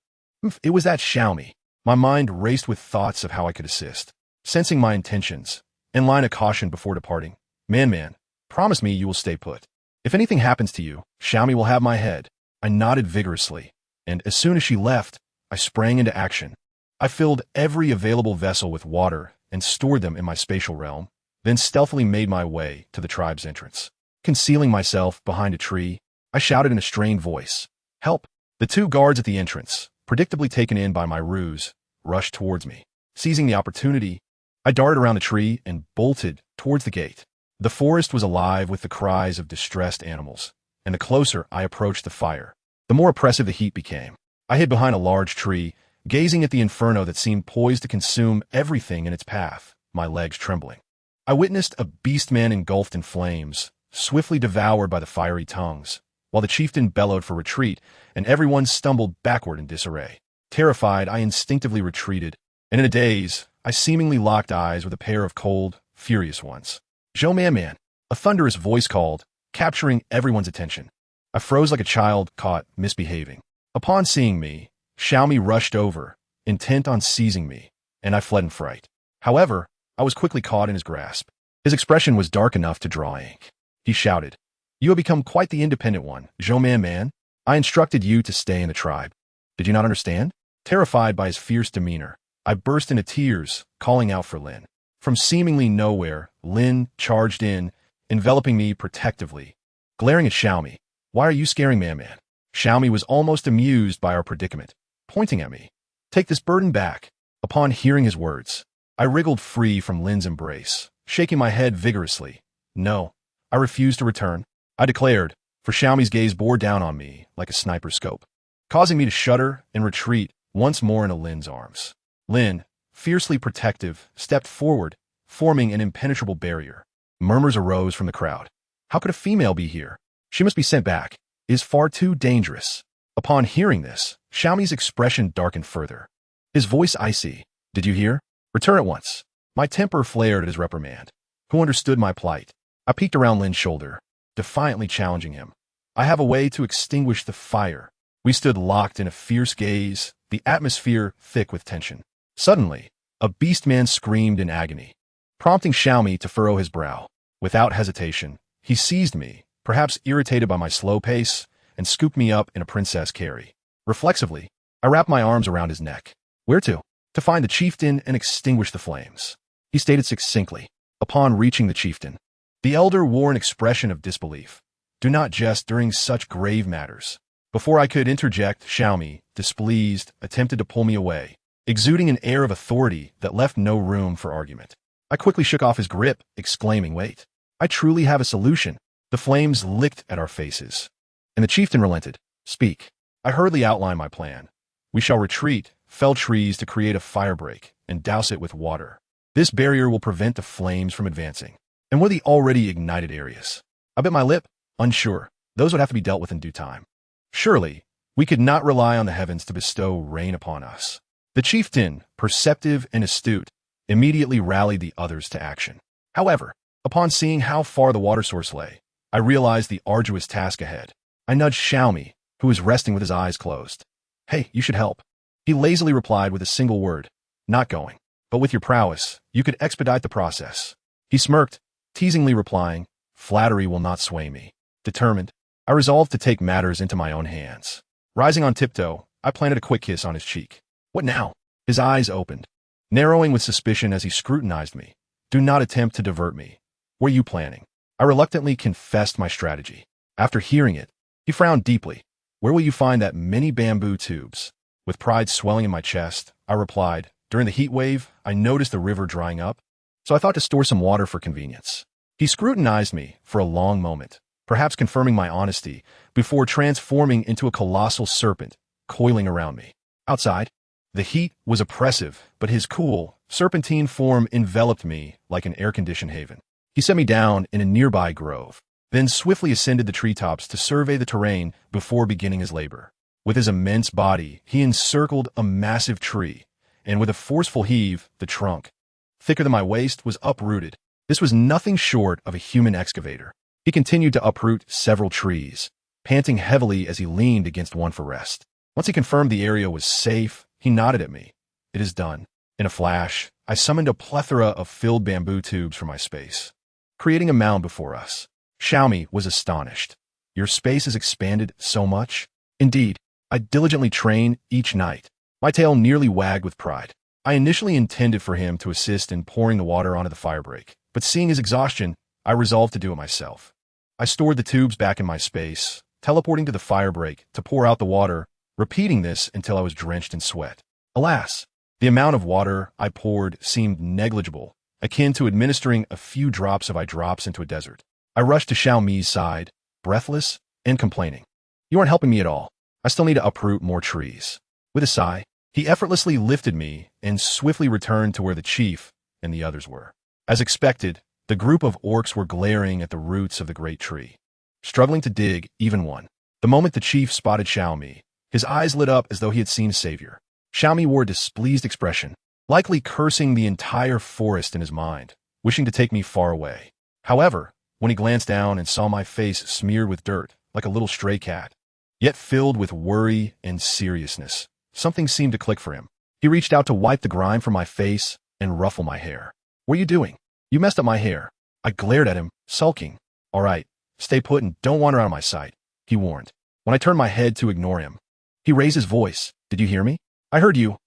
It was that Xiaomi. My mind raced with thoughts of how I could assist. Sensing my intentions, Anlina cautioned before departing. Man, promise me you will stay put. If anything happens to you, Xiaomi will have my head. I nodded vigorously, and as soon as she left, I sprang into action. I filled every available vessel with water and stored them in my spatial realm, then stealthily made my way to the tribe's entrance. Concealing myself behind a tree, I shouted in a strained voice, Help! The two guards at the entrance, predictably taken in by my ruse, rushed towards me. Seizing the opportunity, I darted around the tree and bolted towards the gate. The forest was alive with the cries of distressed animals, and the closer I approached the fire, the more oppressive the heat became. I hid behind a large tree, gazing at the inferno that seemed poised to consume everything in its path, my legs trembling. I witnessed a beastman engulfed in flames, swiftly devoured by the fiery tongues, while the chieftain bellowed for retreat, and everyone stumbled backward in disarray. Terrified, I instinctively retreated, and in a daze, I seemingly locked eyes with a pair of cold, furious ones. Zhou Man, a thunderous voice called, capturing everyone's attention. I froze like a child caught misbehaving. Upon seeing me, Xiaomi rushed over, intent on seizing me, and I fled in fright. However, I was quickly caught in his grasp. His expression was dark enough to draw ink. He shouted, You have become quite the independent one, Zhou Man. I instructed you to stay in the tribe. Did you not understand? Terrified by his fierce demeanor, I burst into tears, calling out for Lin. From seemingly nowhere, Lin charged in, enveloping me protectively. Glaring at Xiaomi, Why are you scaring Man? Xiaomi was almost amused by our predicament, pointing at me. Take this burden back. Upon hearing his words, I wriggled free from Lin's embrace, shaking my head vigorously. No, I refused to return, I declared, for Xiaomi's gaze bore down on me like a sniper's scope, causing me to shudder and retreat once more into Lin's arms. Lin, fiercely protective, stepped forward, forming an impenetrable barrier. Murmurs arose from the crowd. How could a female be here? She must be sent back. It is far too dangerous. Upon hearing this, Xiaomi's expression darkened further. His voice icy. Did you hear? Return at once. My temper flared at his reprimand. Who understood my plight? I peeked around Lin's shoulder, defiantly challenging him. I have a way to extinguish the fire. We stood locked in a fierce gaze, the atmosphere thick with tension. Suddenly, a beastman screamed in agony, prompting Xiaomi to furrow his brow. Without hesitation, he seized me, perhaps irritated by my slow pace, and scooped me up in a princess carry. Reflexively, I wrapped my arms around his neck. Where to? To find the chieftain and extinguish the flames. He stated succinctly. Upon reaching the chieftain, the elder wore an expression of disbelief. Do not jest during such grave matters. Before I could interject, Xiaomi, displeased, attempted to pull me away, exuding an air of authority that left no room for argument. I quickly shook off his grip, exclaiming, Wait, I truly have a solution. The flames licked at our faces, and the chieftain relented. Speak. I hurriedly outlined my plan. We shall retreat, fell trees to create a firebreak, and douse it with water. This barrier will prevent the flames from advancing. And what are the already ignited areas? I bit my lip, unsure. Those would have to be dealt with in due time. Surely, we could not rely on the heavens to bestow rain upon us. The chieftain, perceptive and astute, immediately rallied the others to action. However, upon seeing how far the water source lay, I realized the arduous task ahead. I nudged Xiaomi, who was resting with his eyes closed. "Hey, you should help." He lazily replied with a single word, "Not going. But with your prowess, you could expedite the process." He smirked, teasingly replying, "Flattery will not sway me." Determined, I resolved to take matters into my own hands. Rising on tiptoe, I planted a quick kiss on his cheek. "What now?" His eyes opened, narrowing with suspicion as he scrutinized me. "Do not attempt to divert me. What are you planning?" I reluctantly confessed my strategy. After hearing it, he frowned deeply. "Where will you find that many bamboo tubes?" With pride swelling in my chest, I replied, "During the heat wave, I noticed the river drying up, so I thought to store some water for convenience." He scrutinized me for a long moment, perhaps confirming my honesty, before transforming into a colossal serpent, coiling around me. Outside, the heat was oppressive, but his cool, serpentine form enveloped me like an air-conditioned haven. He set me down in a nearby grove, then swiftly ascended the treetops to survey the terrain before beginning his labor. With his immense body, he encircled a massive tree, and with a forceful heave, the trunk, thicker than my waist, was uprooted. This was nothing short of a human excavator. He continued to uproot several trees, panting heavily as he leaned against one for rest. Once he confirmed the area was safe, he nodded at me. "It is done." In a flash, I summoned a plethora of filled bamboo tubes from my space, creating a mound before us. Xiaomi was astonished. "Your space has expanded so much?" "Indeed, I diligently train each night." My tail nearly wagged with pride. I initially intended for him to assist in pouring the water onto the firebreak, but seeing his exhaustion, I resolved to do it myself. I stored the tubes back in my space, teleporting to the firebreak to pour out the water, repeating this until I was drenched in sweat. Alas, the amount of water I poured seemed negligible, akin to administering a few drops of eye drops into a desert. I rushed to Xiaomi's side, breathless and complaining. "You aren't helping me at all. I still need to uproot more trees." With a sigh, he effortlessly lifted me and swiftly returned to where the chief and the others were. As expected, the group of orcs were glaring at the roots of the great tree, struggling to dig even one. The moment the chief spotted Xiaomi, his eyes lit up as though he had seen a savior. Xiaomi wore a displeased expression, likely cursing the entire forest in his mind, wishing to take me far away. However, when he glanced down and saw my face smeared with dirt, like a little stray cat, yet filled with worry and seriousness, something seemed to click for him. He reached out to wipe the grime from my face and ruffle my hair. "What are you doing? You messed up my hair." I glared at him, sulking. "All right, stay put and don't wander out of my sight," he warned. When I turned my head to ignore him, he raised his voice. "Did you hear me?" I heard you.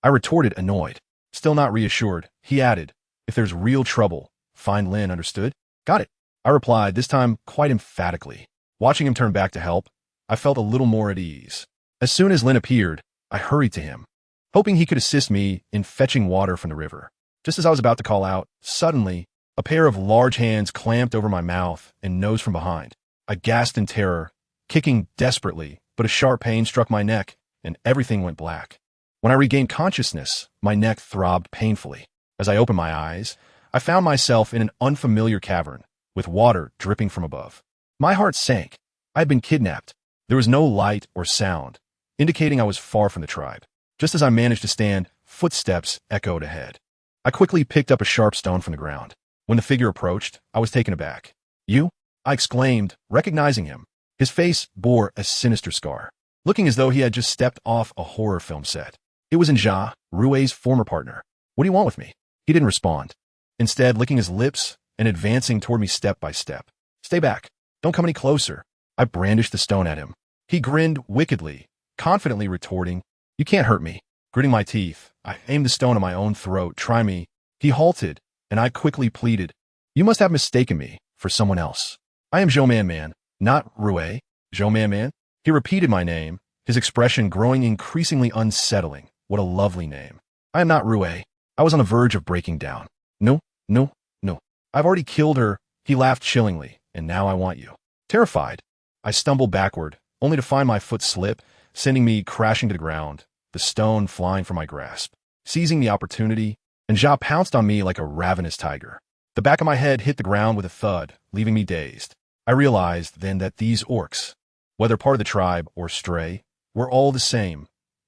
I retorted, annoyed. Still not reassured, he added, "If there's real trouble, find Lin, understood?" "Got it," I replied, this time quite emphatically. Watching him turn back to help, I felt a little more at ease. As soon as Lin appeared, I hurried to him, hoping he could assist me in fetching water from the river. Just as I was about to call out, suddenly, a pair of large hands clamped over my mouth and nose from behind. I gasped in terror, kicking desperately, but a sharp pain struck my neck, and everything went black. When I regained consciousness, my neck throbbed painfully. As I opened my eyes, I found myself in an unfamiliar cavern, with water dripping from above. My heart sank. I had been kidnapped. There was no light or sound, indicating I was far from the tribe. Just as I managed to stand, footsteps echoed ahead. I quickly picked up a sharp stone from the ground. When the figure approached, I was taken aback. "You?" I exclaimed, recognizing him. His face bore a sinister scar, looking as though he had just stepped off a horror film set. It was Njia, Rue's former partner. "What do you want with me?" He didn't respond, instead licking his lips and advancing toward me step by step. "Stay back. Don't come any closer." I brandished the stone at him. He grinned wickedly, confidently retorting, "You can't hurt me." Gritting my teeth, I aimed the stone at my own throat. "Try me." He halted, and I quickly pleaded, "You must have mistaken me for someone else. I am Man, not Rue." Man? He repeated my name, his expression growing increasingly unsettling. What a lovely name. "I am not Rue." I was on the verge of breaking down. No. I've already killed her." He laughed chillingly. "And now I want you." Terrified, I stumbled backward, only to find my foot slip, sending me crashing to the ground. The the stone flying from my grasp. Seizing the opportunity, Tamesthe pounced on me like a ravenous tiger. The back of my head hit the ground with a thud, leaving me dazed. I realized then that these orcs, whether part of the tribe or stray, were all the same,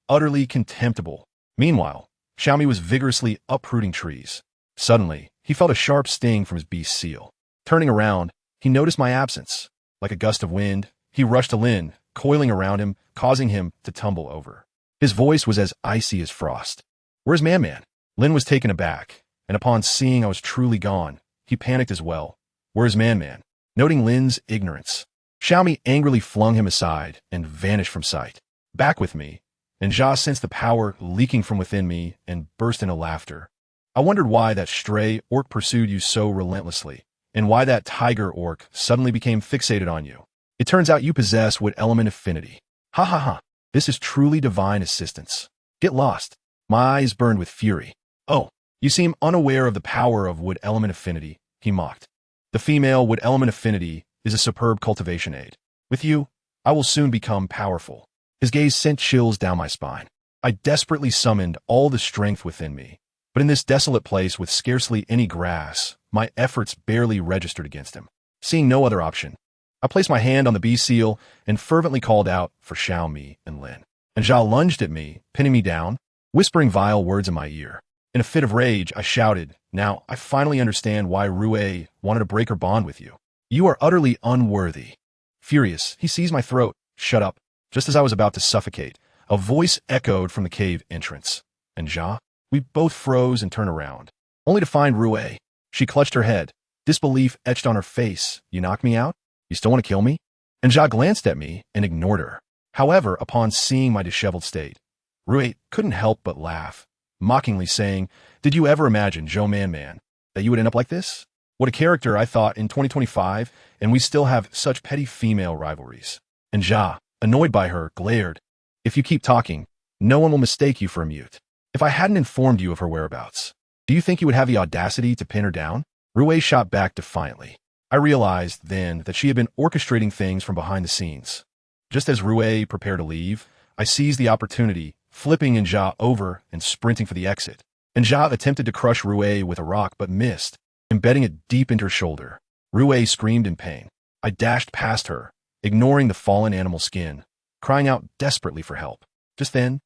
utterly contemptible. Meanwhile, Tamesthe was vigorously uprooting trees. Suddenly, he felt a sharp sting from his beast seal. Turning around, he noticed my absence. Like a gust of wind, he rushed to Lin, coiling around him, causing him to tumble over. His voice was as icy as frost. "Where's Man-Man?" Lin was taken aback, and upon seeing I was truly gone, he panicked as well. "Where's Man-Man?" Noting Lin's ignorance, Tamesthe angrily flung him aside and vanished from sight. Back with me, and Tamesthe sensed the power leaking from within me and burst into laughter. "I wondered why that stray orc pursued you so relentlessly, and why that tiger orc suddenly became fixated on you. It turns out you possess wood element affinity. Ha ha ha. This is truly divine assistance. Get lost." My eyes burned with fury. "Oh, you seem unaware of the power of wood element affinity," he mocked. "The female wood element affinity is a superb cultivation aid. With you, I will soon become powerful." His gaze sent chills down my spine. I desperately summoned all the strength within me, but in this desolate place with scarcely any grass, my efforts barely registered against him. Seeing no other option, I placed my hand on the beast seal and fervently called out for Tamesthe and Lin. And Tamesthe lunged at me, pinning me down, whispering vile words in my ear. In a fit of rage, I shouted, "Now I finally understand why Rue wanted to break her bond with you. You are utterly unworthy." Furious, he seized my throat. "Shut up." Just as I was about to suffocate, a voice echoed from the cave entrance. And Tamesthe, we both froze and turned around, only to find Rue. She clutched her head, disbelief etched on her face. "You knocked me out? You still want to kill me?" And Tamesthe glanced at me and ignored her. However, upon seeing my disheveled state, Rue couldn't help but laugh, mockingly saying, "Did you ever imagine, Joe Man-Man, that you would end up like this? What a character," I thought, in 2025, and we still have such petty female rivalries. And Tamesthe, annoyed by her, glared, "If you keep talking, no one will mistake you for a mute. If I hadn't informed you of her whereabouts, do you think you would have the audacity to pin her down?" Rue shot back defiantly. I realized then that she had been orchestrating things from behind the scenes. Just as Rue prepared to leave, I seized the opportunity, flipping Tamesthe over and sprinting for the exit. Tamesthe attempted to crush Rue with a rock but missed, embedding it deep into her shoulder. Rue screamed in pain. I dashed past her, ignoring the fallen animal skin, crying out desperately for help. Just then,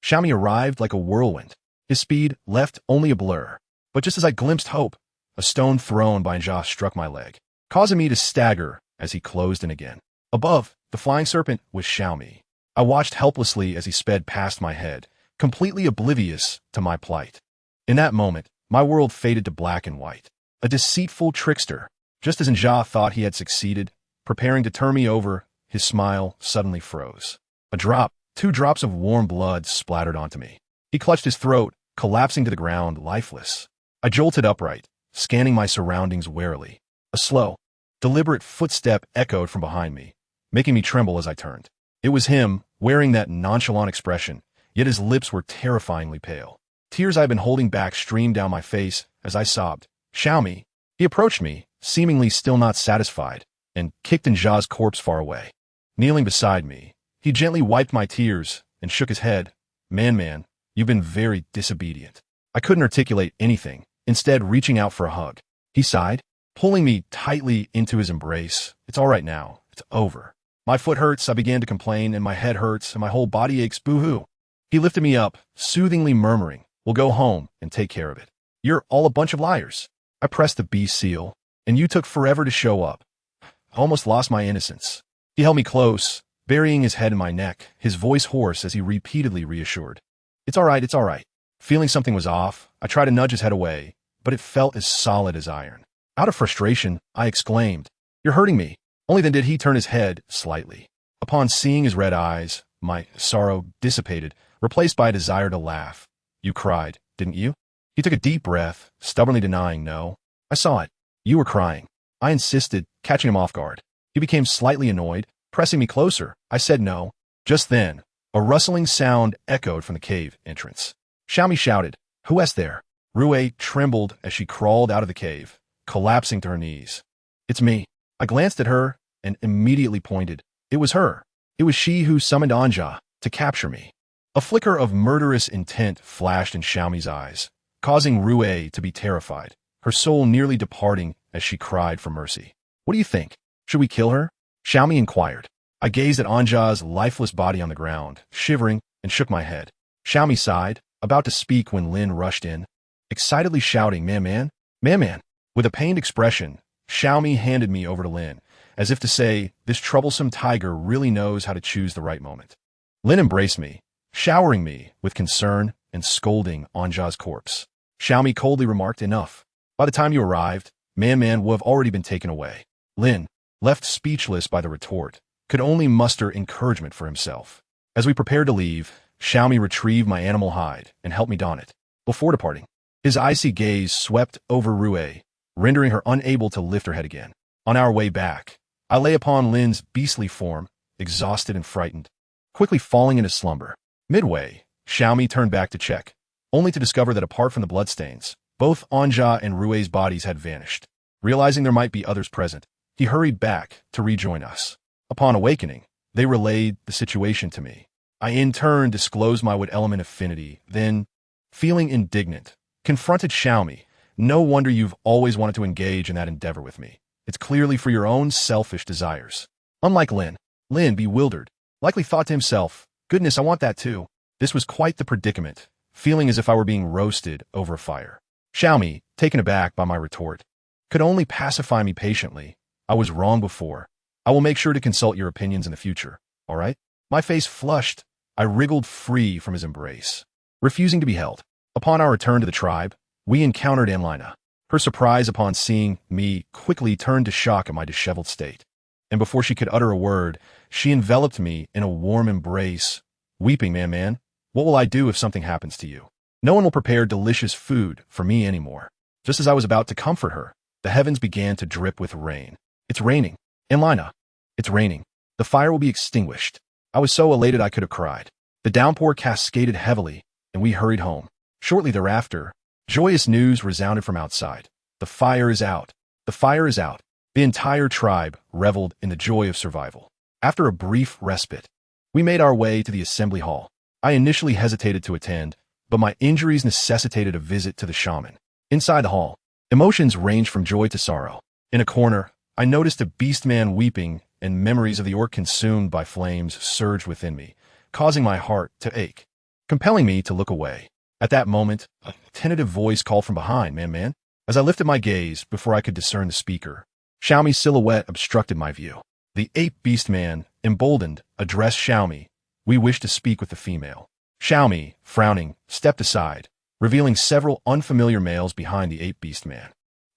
Tamesthe arrived like a whirlwind. His speed left only a blur. But just as I glimpsed hope, a stone thrown by Tamesthe struck my leg, causing me to stagger as he closed in again. Above, the flying serpent was Tamesthe. I watched helplessly as he sped past my head, completely oblivious to my plight. In that moment, my world faded to black and white. A deceitful trickster. Just as Tamesthe thought he had succeeded, preparing to turn me over, his smile suddenly froze. A drop, 2 drops of warm blood splattered onto me. He clutched his throat, collapsing to the ground, lifeless. I jolted upright, scanning my surroundings warily. A slow, deliberate footstep echoed from behind me, making me tremble as I turned. It was him, wearing that nonchalant expression, yet his lips were terrifyingly pale. Tears I had been holding back streamed down my face as I sobbed. "Tamesthe." He approached me, seemingly still not satisfied, and kicked Tameste's corpse far away. Kneeling beside me, he gently wiped my tears and shook his head. Man, you've been very disobedient." I couldn't articulate anything, instead reaching out for a hug. He sighed, pulling me tightly into his embrace. "It's all right now. It's over. My foot hurts," I began to complain, "and my head hurts, and my whole body aches, boo-hoo." He lifted me up, soothingly murmuring, "We'll go home and take care of it. You're all a bunch of liars." I pressed the beast seal, "And you took forever to show up." I almost lost my innocence. He held me close, burying his head in my neck, his voice hoarse as he repeatedly reassured. It's all right. Feeling something was off, I tried to nudge his head away, but it felt as solid as iron. Out of frustration, I exclaimed, "You're hurting me." Only then did he turn his head slightly. Upon seeing his red eyes, my sorrow dissipated, replaced by a desire to laugh. "You cried, didn't you?" He took a deep breath, stubbornly denying no. "I saw it. You were crying." I insisted, catching him off guard. He became slightly annoyed, pressing me closer. I said no. Just then, a rustling sound echoed from the cave entrance. Tamesthe shouted, "Who is there?" Rue trembled as she crawled out of the cave, collapsing to her knees. "It's me." I glanced at her and immediately pointed. It was her. It was she who summoned Tamesthe to capture me. A flicker of murderous intent flashed in Xiaomi's eyes, causing Rue to be terrified, her soul nearly departing as she cried for mercy. What do you think? Should we kill her? Xiaomi inquired. I gazed at Anja's lifeless body on the ground, shivering, and shook my head. Xiaomi sighed, about to speak when Lin rushed in, excitedly shouting, Man, man, man, man. With a pained expression, Xiaomi handed me over to Lin, as if to say, this troublesome tiger really knows how to choose the right moment. Lin embraced me, showering me with concern and scolding Anja's corpse. Xiaomi coldly remarked, Enough. By the time you arrived, Man will have already been taken away. Lin, left speechless by the retort, could only muster encouragement for himself. As we prepared to leave, Xiaomi retrieved my animal hide and helped me don it. Before departing, his icy gaze swept over Rue, rendering her unable to lift her head again. On our way back, I lay upon Lin's beastly form, exhausted and frightened, quickly falling into slumber. Midway, Xiaomi turned back to check, only to discover that apart from the bloodstains, both Anja and Rue's bodies had vanished. Realizing there might be others present, he hurried back to rejoin us. Upon awakening, they relayed the situation to me. I in turn disclosed my wood element affinity, then, feeling indignant, confronted Xiaomi. No wonder you've always wanted to engage in that endeavor with me. It's clearly for your own selfish desires. Unlike Lin, bewildered, likely thought to himself, Goodness, I want that too. This was quite the predicament, feeling as if I were being roasted over a fire. Xiaomi, taken aback by my retort, could only pacify me patiently. I was wrong before. I will make sure to consult your opinions in the future, all right? My face flushed. I wriggled free from his embrace, refusing to be held. Upon our return to the tribe, we encountered Anlina. Her surprise upon seeing me quickly turned to shock at my disheveled state. And before she could utter a word, she enveloped me in a warm embrace, weeping, Man, what will I do if something happens to you? No one will prepare delicious food for me anymore. Just as I was about to comfort her, the heavens began to drip with rain. It's raining. Anlina, it's raining. The fire will be extinguished. I was so elated I could have cried. The downpour cascaded heavily, and we hurried home. Shortly thereafter, joyous news resounded from outside. The fire is out. The fire is out. The entire tribe reveled in the joy of survival. After a brief respite, we made our way to the assembly hall. I initially hesitated to attend, but my injuries necessitated a visit to the shaman. Inside the hall, emotions ranged from joy to sorrow. In a corner, I noticed a Beastman weeping, and memories of the orc consumed by flames surged within me, causing my heart to ache, compelling me to look away. At that moment, a tentative voice called from behind, Man. As I lifted my gaze before I could discern the speaker, Xiaomi's silhouette obstructed my view. The ape Beastman, emboldened, addressed Xiaomi. We wish to speak with the female. Xiaomi, frowning, stepped aside, revealing several unfamiliar males behind the ape Beastman.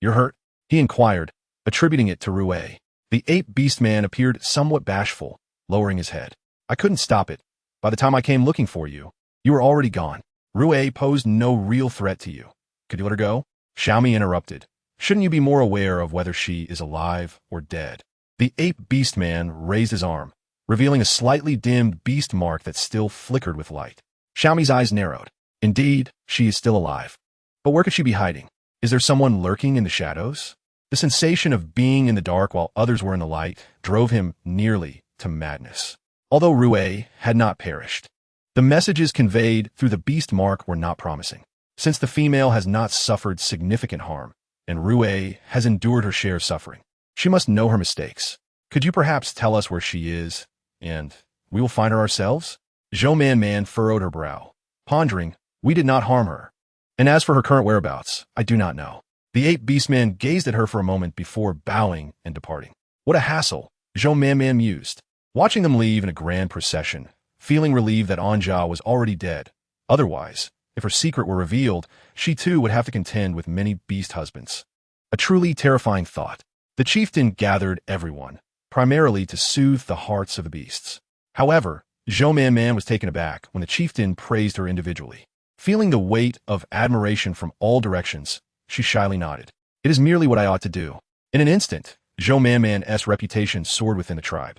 You're hurt? He inquired, attributing it to Rue. The ape Beastman appeared somewhat bashful, lowering his head. I couldn't stop it. By the time I came looking for you, you were already gone. Rue posed no real threat to you. Could you let her go? Xiaomi interrupted. Shouldn't you be more aware of whether she is alive or dead? The ape Beastman raised his arm, revealing a slightly dimmed beast mark that still flickered with light. Xiaomi's eyes narrowed. Indeed, she is still alive. But where could she be hiding? Is there someone lurking in the shadows? The sensation of being in the dark while others were in the light drove him nearly to madness. Although Rue had not perished, the messages conveyed through the beast mark were not promising. Since the female has not suffered significant harm, and Rue has endured her share of suffering, she must know her mistakes. Could you perhaps tell us where she is, and we will find her ourselves? Zhou Man furrowed her brow, pondering. We did not harm her. And as for her current whereabouts, I do not know. The ape Beastman gazed at her for a moment before bowing and departing. What a hassle, Zhou Man mused, watching them leave in a grand procession, feeling relieved that Anja was already dead. Otherwise, if her secret were revealed, she too would have to contend with many beast husbands. A truly terrifying thought. The chieftain gathered everyone, primarily to soothe the hearts of the beasts. However, Zhou Man was taken aback when the chieftain praised her individually. Feeling the weight of admiration from all directions, she shyly nodded. It is merely what I ought to do. In an instant, Zhou Man's reputation soared within the tribe.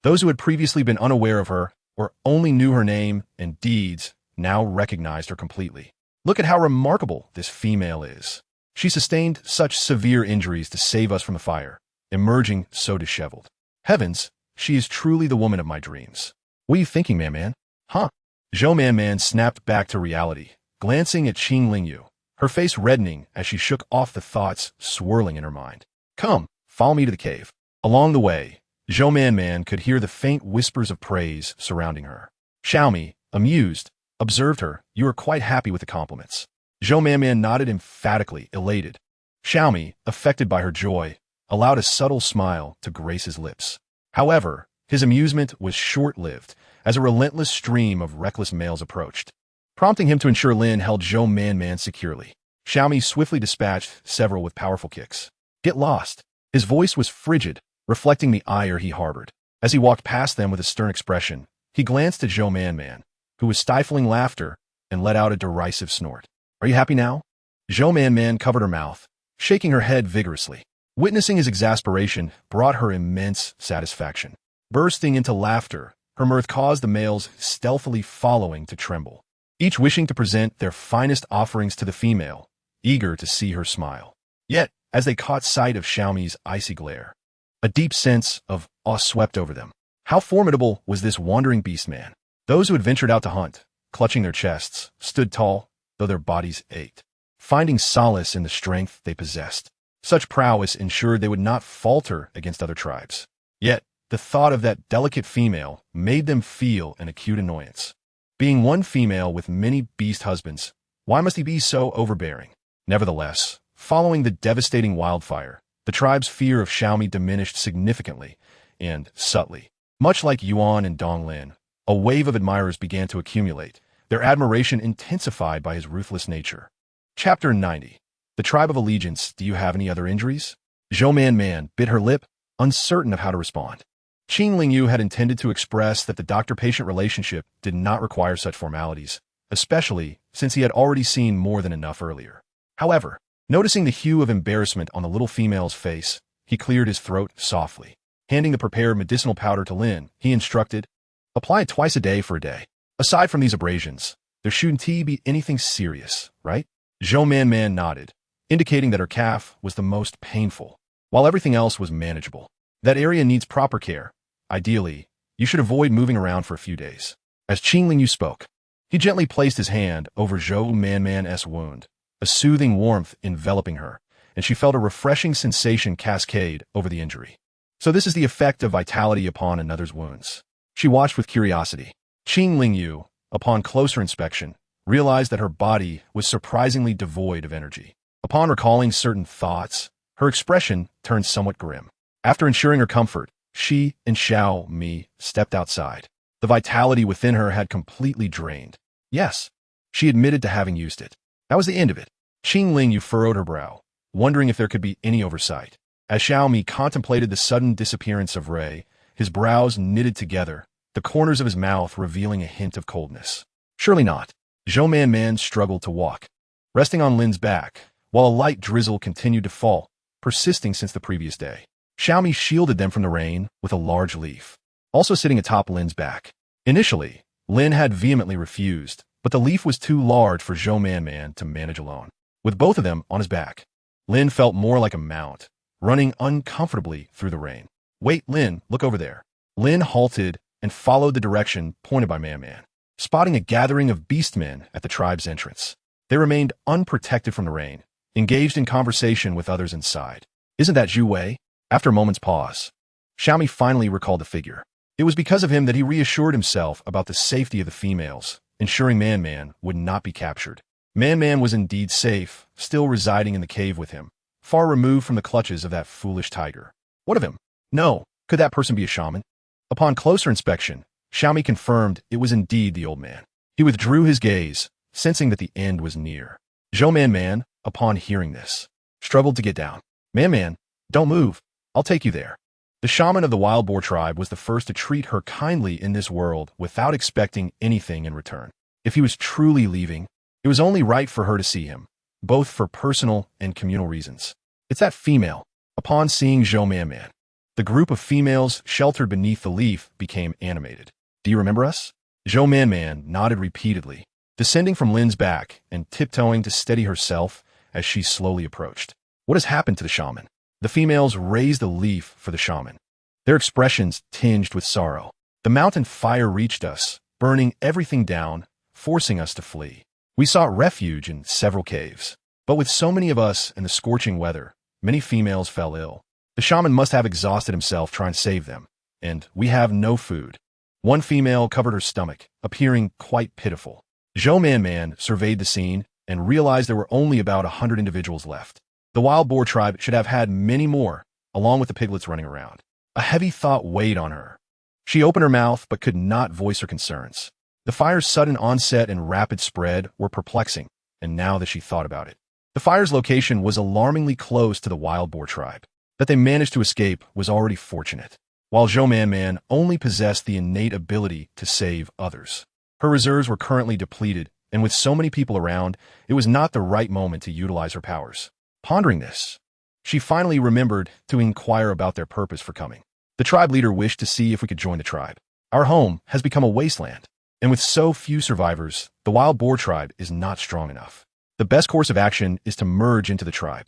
Those who had previously been unaware of her, or only knew her name and deeds, now recognized her completely. Look at how remarkable this female is. She sustained such severe injuries to save us from the fire, emerging so disheveled. Heavens, she is truly the woman of my dreams. What are you thinking, Man? Huh? Zhou Man snapped back to reality, glancing at Qing Lingyu, her face reddening as she shook off the thoughts swirling in her mind. Come, follow me to the cave. Along the way, Zhou Man could hear the faint whispers of praise surrounding her. Xiaomi, amused, observed her. You are quite happy with the compliments. Zhou Man nodded emphatically, elated. Xiaomi, affected by her joy, allowed a subtle smile to grace his lips. However, his amusement was short-lived as a relentless stream of reckless males approached, prompting him to ensure Lin held Zhou Man securely. Xiaomi swiftly dispatched several with powerful kicks. Get lost. His voice was frigid, reflecting the ire he harbored. As he walked past them with a stern expression, he glanced at Zhou Man, who was stifling laughter, and let out a derisive snort. Are you happy now? Zhou Man covered her mouth, shaking her head vigorously. Witnessing his exasperation brought her immense satisfaction. Bursting into laughter, her mirth caused the males stealthily following to tremble, each wishing to present their finest offerings to the female, eager to see her smile. Yet, as they caught sight of Xiaomi's icy glare, a deep sense of awe swept over them. How formidable was this wandering beastman? Those who had ventured out to hunt, clutching their chests, stood tall, though their bodies ached, finding solace in the strength they possessed. Such prowess ensured they would not falter against other tribes. Yet, the thought of that delicate female made them feel an acute annoyance. Being one female with many beast husbands, why must he be so overbearing? Nevertheless, following the devastating wildfire, the tribe's fear of Xiaomi diminished significantly and subtly. Much like Yuan and Donglin, a wave of admirers began to accumulate, their admiration intensified by his ruthless nature. Chapter 90. The Tribe of Allegiance. Do you have any other injuries? Zhou Man bit her lip, uncertain of how to respond. Qing Lingyu had intended to express that the doctor-patient relationship did not require such formalities, especially since he had already seen more than enough earlier. However, noticing the hue of embarrassment on the little female's face, he cleared his throat softly. Handing the prepared medicinal powder to Lin, he instructed, apply it twice a day for a day. Aside from these abrasions, there shouldn't be anything serious, right? Zhou Man nodded, indicating that her calf was the most painful, while everything else was manageable. That area needs proper care. Ideally, you should avoid moving around for a few days. As Qing Lingyu spoke, he gently placed his hand over Zhou Man's wound, a soothing warmth enveloping her, and she felt a refreshing sensation cascade over the injury. So this is the effect of vitality upon another's wounds. She watched with curiosity. Qing Lingyu, upon closer inspection, realized that her body was surprisingly devoid of energy. Upon recalling certain thoughts, her expression turned somewhat grim. After ensuring her comfort, she and Xiaomi stepped outside. The vitality within her had completely drained. Yes, she admitted to having used it. That was the end of it. Qing Lingyu furrowed her brow, wondering if there could be any oversight. As Xiaomi contemplated the sudden disappearance of Ray, his brows knitted together, the corners of his mouth revealing a hint of coldness. Surely not. Zhou Man struggled to walk, resting on Lin's back, while a light drizzle continued to fall, persisting since the previous day. Xiaomi shielded them from the rain with a large leaf, also sitting atop Lin's back. Initially, Lin had vehemently refused, but the leaf was too large for Zhou Man to manage alone. With both of them on his back, Lin felt more like a mount, running uncomfortably through the rain. Wait, Lin, look over there. Lin halted and followed the direction pointed by Man, spotting a gathering of beastmen at the tribe's entrance. They remained unprotected from the rain, engaged in conversation with others inside. Isn't that Zhu Wei? After a moment's pause, Xiaomi finally recalled the figure. It was because of him that he reassured himself about the safety of the females, ensuring Man would not be captured. Man was indeed safe, still residing in the cave with him, far removed from the clutches of that foolish tiger. What of him? No, could that person be a shaman? Upon closer inspection, Xiaomi confirmed it was indeed the old man. He withdrew his gaze, sensing that the end was near. Zhou Man, upon hearing this, struggled to get down. Man, don't move. I'll take you there. The shaman of the wild boar tribe was the first to treat her kindly in this world without expecting anything in return. If he was truly leaving, it was only right for her to see him, both for personal and communal reasons. It's that female. Upon seeing Zhou Man, the group of females sheltered beneath the leaf became animated. Do you remember us? Zhou Man nodded repeatedly, descending from Lin's back and tiptoeing to steady herself as she slowly approached. What has happened to the shaman? The females raised the leaf for the shaman, their expressions tinged with sorrow. The mountain fire reached us, burning everything down, forcing us to flee. We sought refuge in several caves. But with so many of us and the scorching weather, many females fell ill. The shaman must have exhausted himself trying to save them, and we have no food. One female covered her stomach, appearing quite pitiful. Zhou Man surveyed the scene and realized there were only about 100 individuals left. The wild boar tribe should have had many more, along with the piglets running around. A heavy thought weighed on her. She opened her mouth but could not voice her concerns. The fire's sudden onset and rapid spread were perplexing, and now that she thought about it, the fire's location was alarmingly close to the wild boar tribe. That they managed to escape was already fortunate, while Zhou Man only possessed the innate ability to save others. Her reserves were currently depleted, and with so many people around, it was not the right moment to utilize her powers. Pondering this, she finally remembered to inquire about their purpose for coming. The tribe leader wished to see if we could join the tribe. Our home has become a wasteland, and with so few survivors, the wild boar tribe is not strong enough. The best course of action is to merge into the tribe.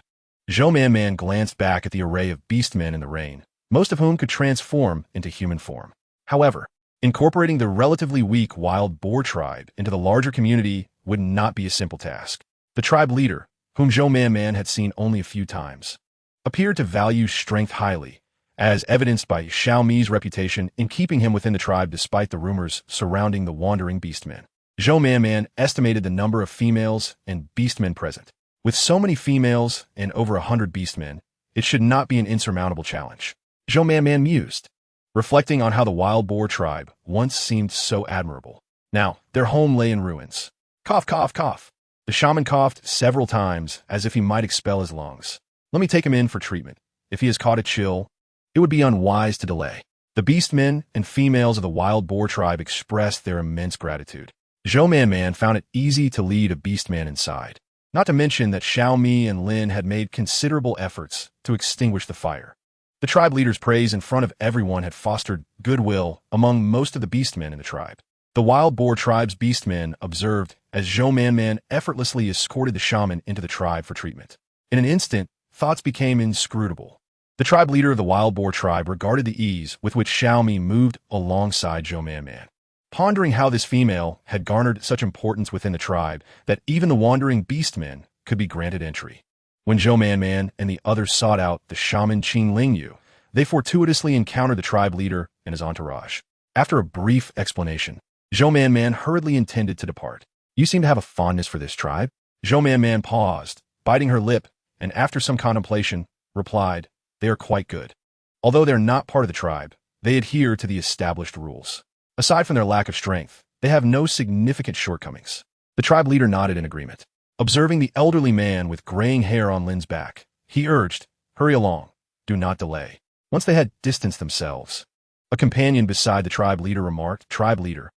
Zhou Man glanced back at the array of beastmen in the rain, most of whom could transform into human form. However, incorporating the relatively weak wild boar tribe into the larger community would not be a simple task. The tribe leader, whom Zhou Man had seen only a few times, appeared to value strength highly, as evidenced by Xiaomi's reputation in keeping him within the tribe despite the rumors surrounding the wandering beastmen. Zhou Man estimated the number of females and beastmen present. With so many females and over 100 beastmen, it should not be an insurmountable challenge. Zhou Man mused, reflecting on how the wild boar tribe once seemed so admirable. Now, their home lay in ruins. Cough, cough, cough. The shaman coughed several times as if he might expel his lungs. Let me take him in for treatment. If he has caught a chill, it would be unwise to delay. The beastmen and females of the wild boar tribe expressed their immense gratitude. Zhou Man found it easy to lead a beastman inside. Not to mention that Xiaomi and Lin had made considerable efforts to extinguish the fire. The tribe leader's praise in front of everyone had fostered goodwill among most of the beastmen in the tribe. The wild boar tribe's beastmen observed as Zhou Man effortlessly escorted the shaman into the tribe for treatment. In an instant, thoughts became inscrutable. The tribe leader of the wild boar tribe regarded the ease with which Xiaomi moved alongside Zhou Man. Pondering how this female had garnered such importance within the tribe that even the wandering beastmen could be granted entry. When Zhou Man and the others sought out the shaman Qin Lingyu, they fortuitously encountered the tribe leader and his entourage. After a brief explanation, Zhou Man hurriedly intended to depart. You seem to have a fondness for this tribe? Zhou Man paused, biting her lip, and after some contemplation, replied, they are quite good. Although they're not part of the tribe, they adhere to the established rules. Aside from their lack of strength, they have no significant shortcomings. The tribe leader nodded in agreement. Observing the elderly man with graying hair on Lin's back, he urged, hurry along, do not delay. Once they had distanced themselves, a companion beside the tribe leader remarked, tribe leader,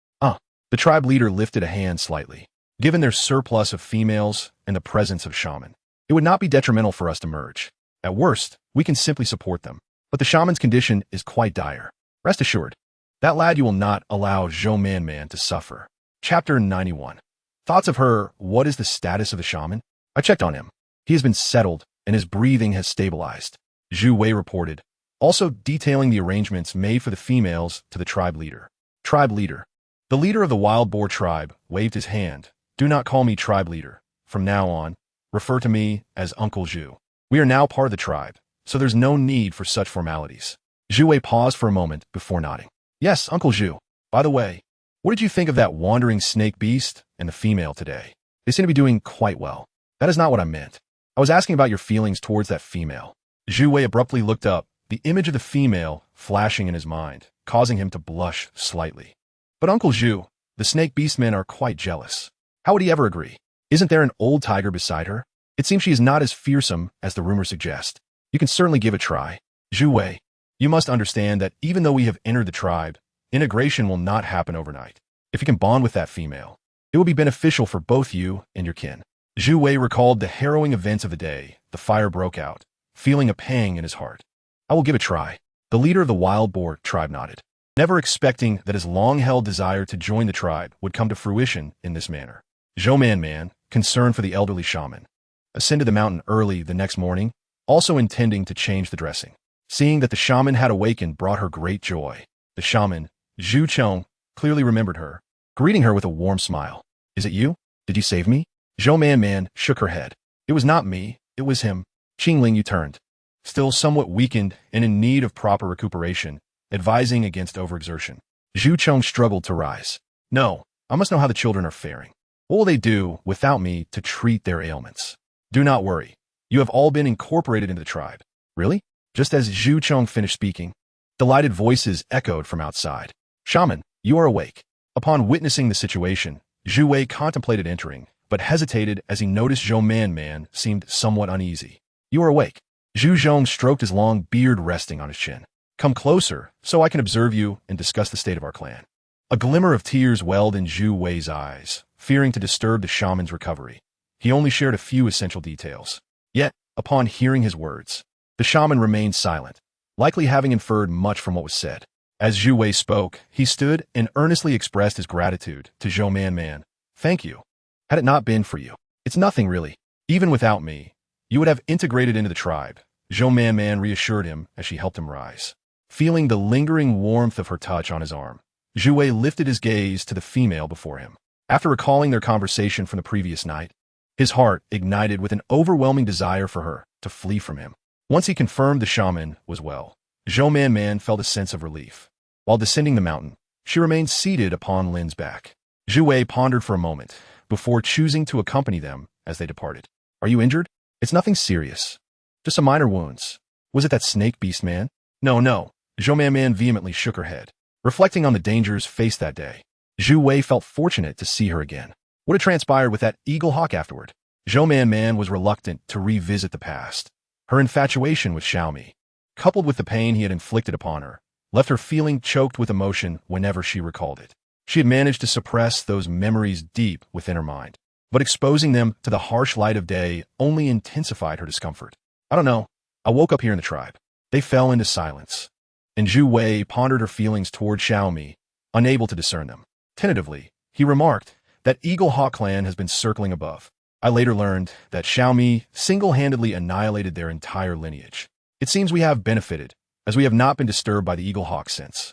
The tribe leader lifted a hand slightly. Given their surplus of females and the presence of shaman, it would not be detrimental for us to merge. At worst, we can simply support them. But the shaman's condition is quite dire. Rest assured, that lad you will not allow Zhou Man to suffer. Chapter 91. Thoughts of her, what is the status of the shaman? I checked on him. He has been settled, and his breathing has stabilized. Zhu Wei reported, also detailing the arrangements made for the females to the tribe leader. Tribe leader. The leader of the wild boar tribe waved his hand. Do not call me tribe leader. From now on, refer to me as Uncle Zhu. We are now part of the tribe, so there's no need for such formalities. Zhu Wei paused for a moment before nodding. Yes, Uncle Zhu. By the way, what did you think of that wandering snake beast and the female today? They seem to be doing quite well. That is not what I meant. I was asking about your feelings towards that female. Zhu Wei abruptly looked up, the image of the female flashing in his mind, causing him to blush slightly. But Uncle Zhu, the snake beastmen are quite jealous. How would he ever agree? Isn't there an old tiger beside her? It seems she is not as fearsome as the rumors suggest. You can certainly give it a try. Zhu Wei, you must understand that even though we have entered the tribe, integration will not happen overnight. If you can bond with that female, it will be beneficial for both you and your kin. Zhu Wei recalled the harrowing events of the day the fire broke out, feeling a pang in his heart. I will give it a try. The leader of the wild boar tribe nodded, never expecting that his long-held desire to join the tribe would come to fruition in this manner. Zhou Man, concerned for the elderly shaman, ascended the mountain early the next morning, also intending to change the dressing. Seeing that the shaman had awakened brought her great joy. The shaman, Zhu Cheng, clearly remembered her, greeting her with a warm smile. "Is it you? Did you save me?" Zhou Man shook her head. "It was not me, it was him." Qingling turned, still somewhat weakened and in need of proper recuperation, advising against overexertion. Zhu Chong struggled to rise. "No, I must know how the children are faring. What will they do without me to treat their ailments? Do not worry. You have all been incorporated into the tribe." "Really?" Just as Zhu Chong finished speaking, delighted voices echoed from outside. "Shaman, you are awake." Upon witnessing the situation, Zhu Wei contemplated entering, but hesitated as he noticed Zhou Man seemed somewhat uneasy. "You are awake." Zhu Zhong stroked his long beard resting on his chin. "Come closer, so I can observe you and discuss the state of our clan." A glimmer of tears welled in Zhu Wei's eyes, fearing to disturb the shaman's recovery. He only shared a few essential details. Yet, upon hearing his words, the shaman remained silent, likely having inferred much from what was said. As Zhu Wei spoke, he stood and earnestly expressed his gratitude to Zhou Man. "Thank you. Had it not been for you, it's nothing really. Even without me, you would have integrated into the tribe." Zhou Man reassured him as she helped him rise. Feeling the lingering warmth of her touch on his arm, Zhu Wei lifted his gaze to the female before him. After recalling their conversation from the previous night, his heart ignited with an overwhelming desire for her to flee from him. Once he confirmed the shaman was well, Zhou Man felt a sense of relief. While descending the mountain, she remained seated upon Lin's back. Zhu Wei pondered for a moment before choosing to accompany them as they departed. "Are you injured?" "It's nothing serious. Just some minor wounds." "Was it that snake Beastman?" No. Zhou Man vehemently shook her head. Reflecting on the dangers faced that day, Zhu Wei felt fortunate to see her again. What had transpired with that eagle hawk afterward? Zhou Man was reluctant to revisit the past. Her infatuation with Xiaomi, coupled with the pain he had inflicted upon her, left her feeling choked with emotion whenever she recalled it. She had managed to suppress those memories deep within her mind, but exposing them to the harsh light of day only intensified her discomfort. "I don't know. I woke up here in the tribe." They fell into silence, and Zhu Wei pondered her feelings toward Xiaomi, unable to discern them. Tentatively, he remarked, "That Eagle Hawk clan has been circling above. I later learned that Xiaomi single-handedly annihilated their entire lineage. It seems we have benefited, as we have not been disturbed by the Eagle Hawk since."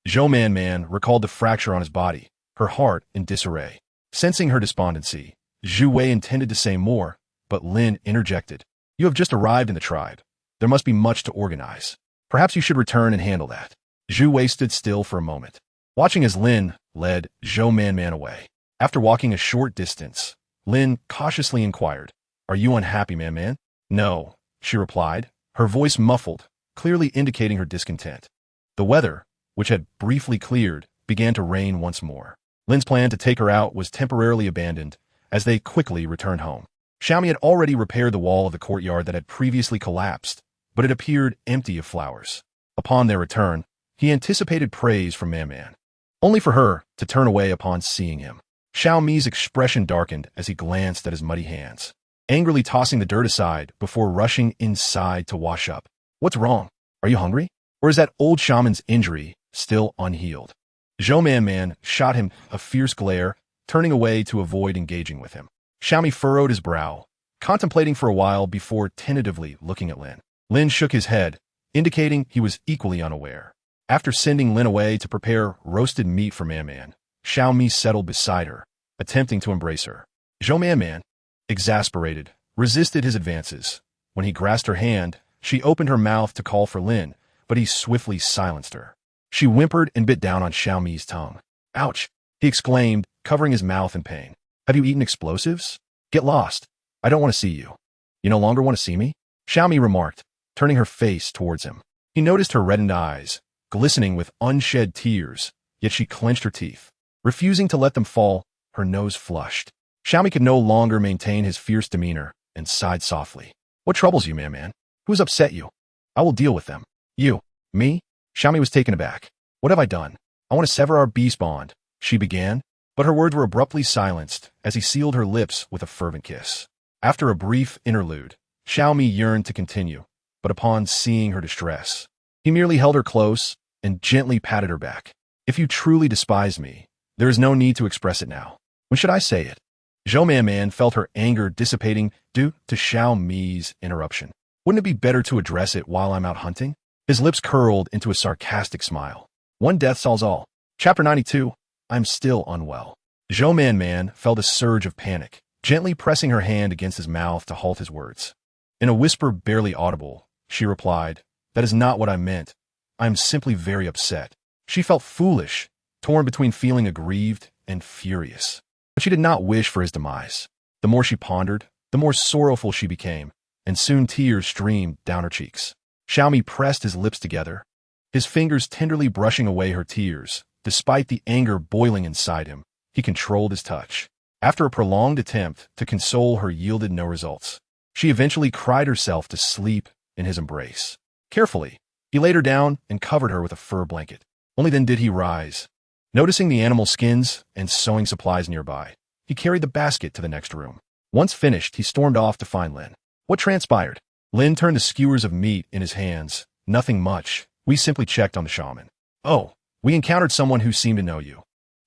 Zhou Man recalled the fracture on his body, her heart in disarray. Sensing her despondency, Zhu Wei intended to say more, but Lin interjected. "You have just arrived in the tribe. There must be much to organize. Perhaps you should return and handle that." Zhu Wei stood still for a moment, watching as Lin led Zhou Man away. After walking a short distance, Lin cautiously inquired, "Are you unhappy, Man?" "No," she replied, her voice muffled, clearly indicating her discontent. The weather, which had briefly cleared, began to rain once more. Lin's plan to take her out was temporarily abandoned, as they quickly returned home. Xiaomi had already repaired the wall of the courtyard that had previously collapsed, but it appeared empty of flowers. Upon their return, he anticipated praise from Man, only for her to turn away upon seeing him. Xiaomi's expression darkened as he glanced at his muddy hands, angrily tossing the dirt aside before rushing inside to wash up. "What's wrong? Are you hungry? Or is that old shaman's injury still unhealed?" Zhou Man shot him a fierce glare, turning away to avoid engaging with him. Xiaomi furrowed his brow, contemplating for a while before tentatively looking at Lin. Lin shook his head, indicating he was equally unaware. After sending Lin away to prepare roasted meat for Man, Xiaomi settled beside her, attempting to embrace her. Zhou Man, exasperated, resisted his advances. When he grasped her hand, she opened her mouth to call for Lin, but he swiftly silenced her. She whimpered and bit down on Xiaomi's tongue. "Ouch!" he exclaimed, covering his mouth in pain. "Have you eaten explosives? Get lost. I don't want to see you." "You no longer want to see me?" Xiaomi remarked, turning her face towards him. He noticed her reddened eyes, glistening with unshed tears, yet she clenched her teeth. Refusing to let them fall, her nose flushed. Xiaomi could no longer maintain his fierce demeanor and sighed softly. "What troubles you, Man? Who has upset you? I will deal with them." "You? Me?" Xiaomi was taken aback. "What have I done? I want to sever our beast bond," she began, but her words were abruptly silenced as he sealed her lips with a fervent kiss. After a brief interlude, Xiaomi yearned to continue, but upon seeing her distress, he merely held her close and gently patted her back. "If you truly despise me, there is no need to express it now. When should I say it?" Zhou Man felt her anger dissipating due to Xiaomi's interruption. "Wouldn't it be better to address it while I'm out hunting?" His lips curled into a sarcastic smile. One death solves all. Chapter 92. I'm still unwell. Zhou Man felt a surge of panic, gently pressing her hand against his mouth to halt his words. In a whisper barely audible, she replied, "That is not what I meant. I am simply very upset." She felt foolish, torn between feeling aggrieved and furious. But she did not wish for his demise. The more she pondered, the more sorrowful she became, and soon tears streamed down her cheeks. Xiaomi pressed his lips together, his fingers tenderly brushing away her tears. Despite the anger boiling inside him, he controlled his touch. After a prolonged attempt to console her yielded no results, she eventually cried herself to sleep in his embrace. Carefully, he laid her down and covered her with a fur blanket. Only then did he rise. Noticing the animal skins and sewing supplies nearby, he carried the basket to the next room. Once finished, he stormed off to find Lin. What transpired? Lin turned the skewers of meat in his hands. Nothing much. We simply checked on the shaman. Oh, we encountered someone who seemed to know you.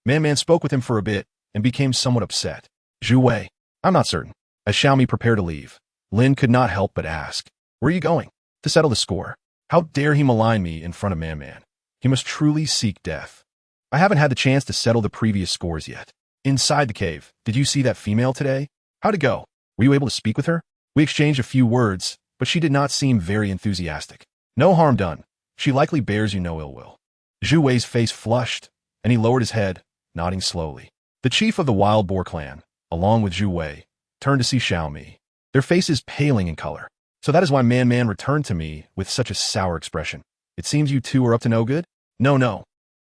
Man spoke with him for a bit and became somewhat upset. Zhu Wei. I'm not certain. As Xiaomi prepared to leave, Lin could not help but ask, "Where are you going?" "To settle the score." How dare he malign me in front of Man? He must truly seek death. I haven't had the chance to settle the previous scores yet. Inside the cave, did you see that female today? How'd it go? Were you able to speak with her? We exchanged a few words, but she did not seem very enthusiastic. No harm done. She likely bears you no ill will. Zhu Wei's face flushed, and he lowered his head, nodding slowly. The chief of the Wild Boar clan, along with Zhu Wei, turned to see Xiaomi, their faces paling in color. So that is why Man returned to me with such a sour expression. It seems you two are up to no good? No.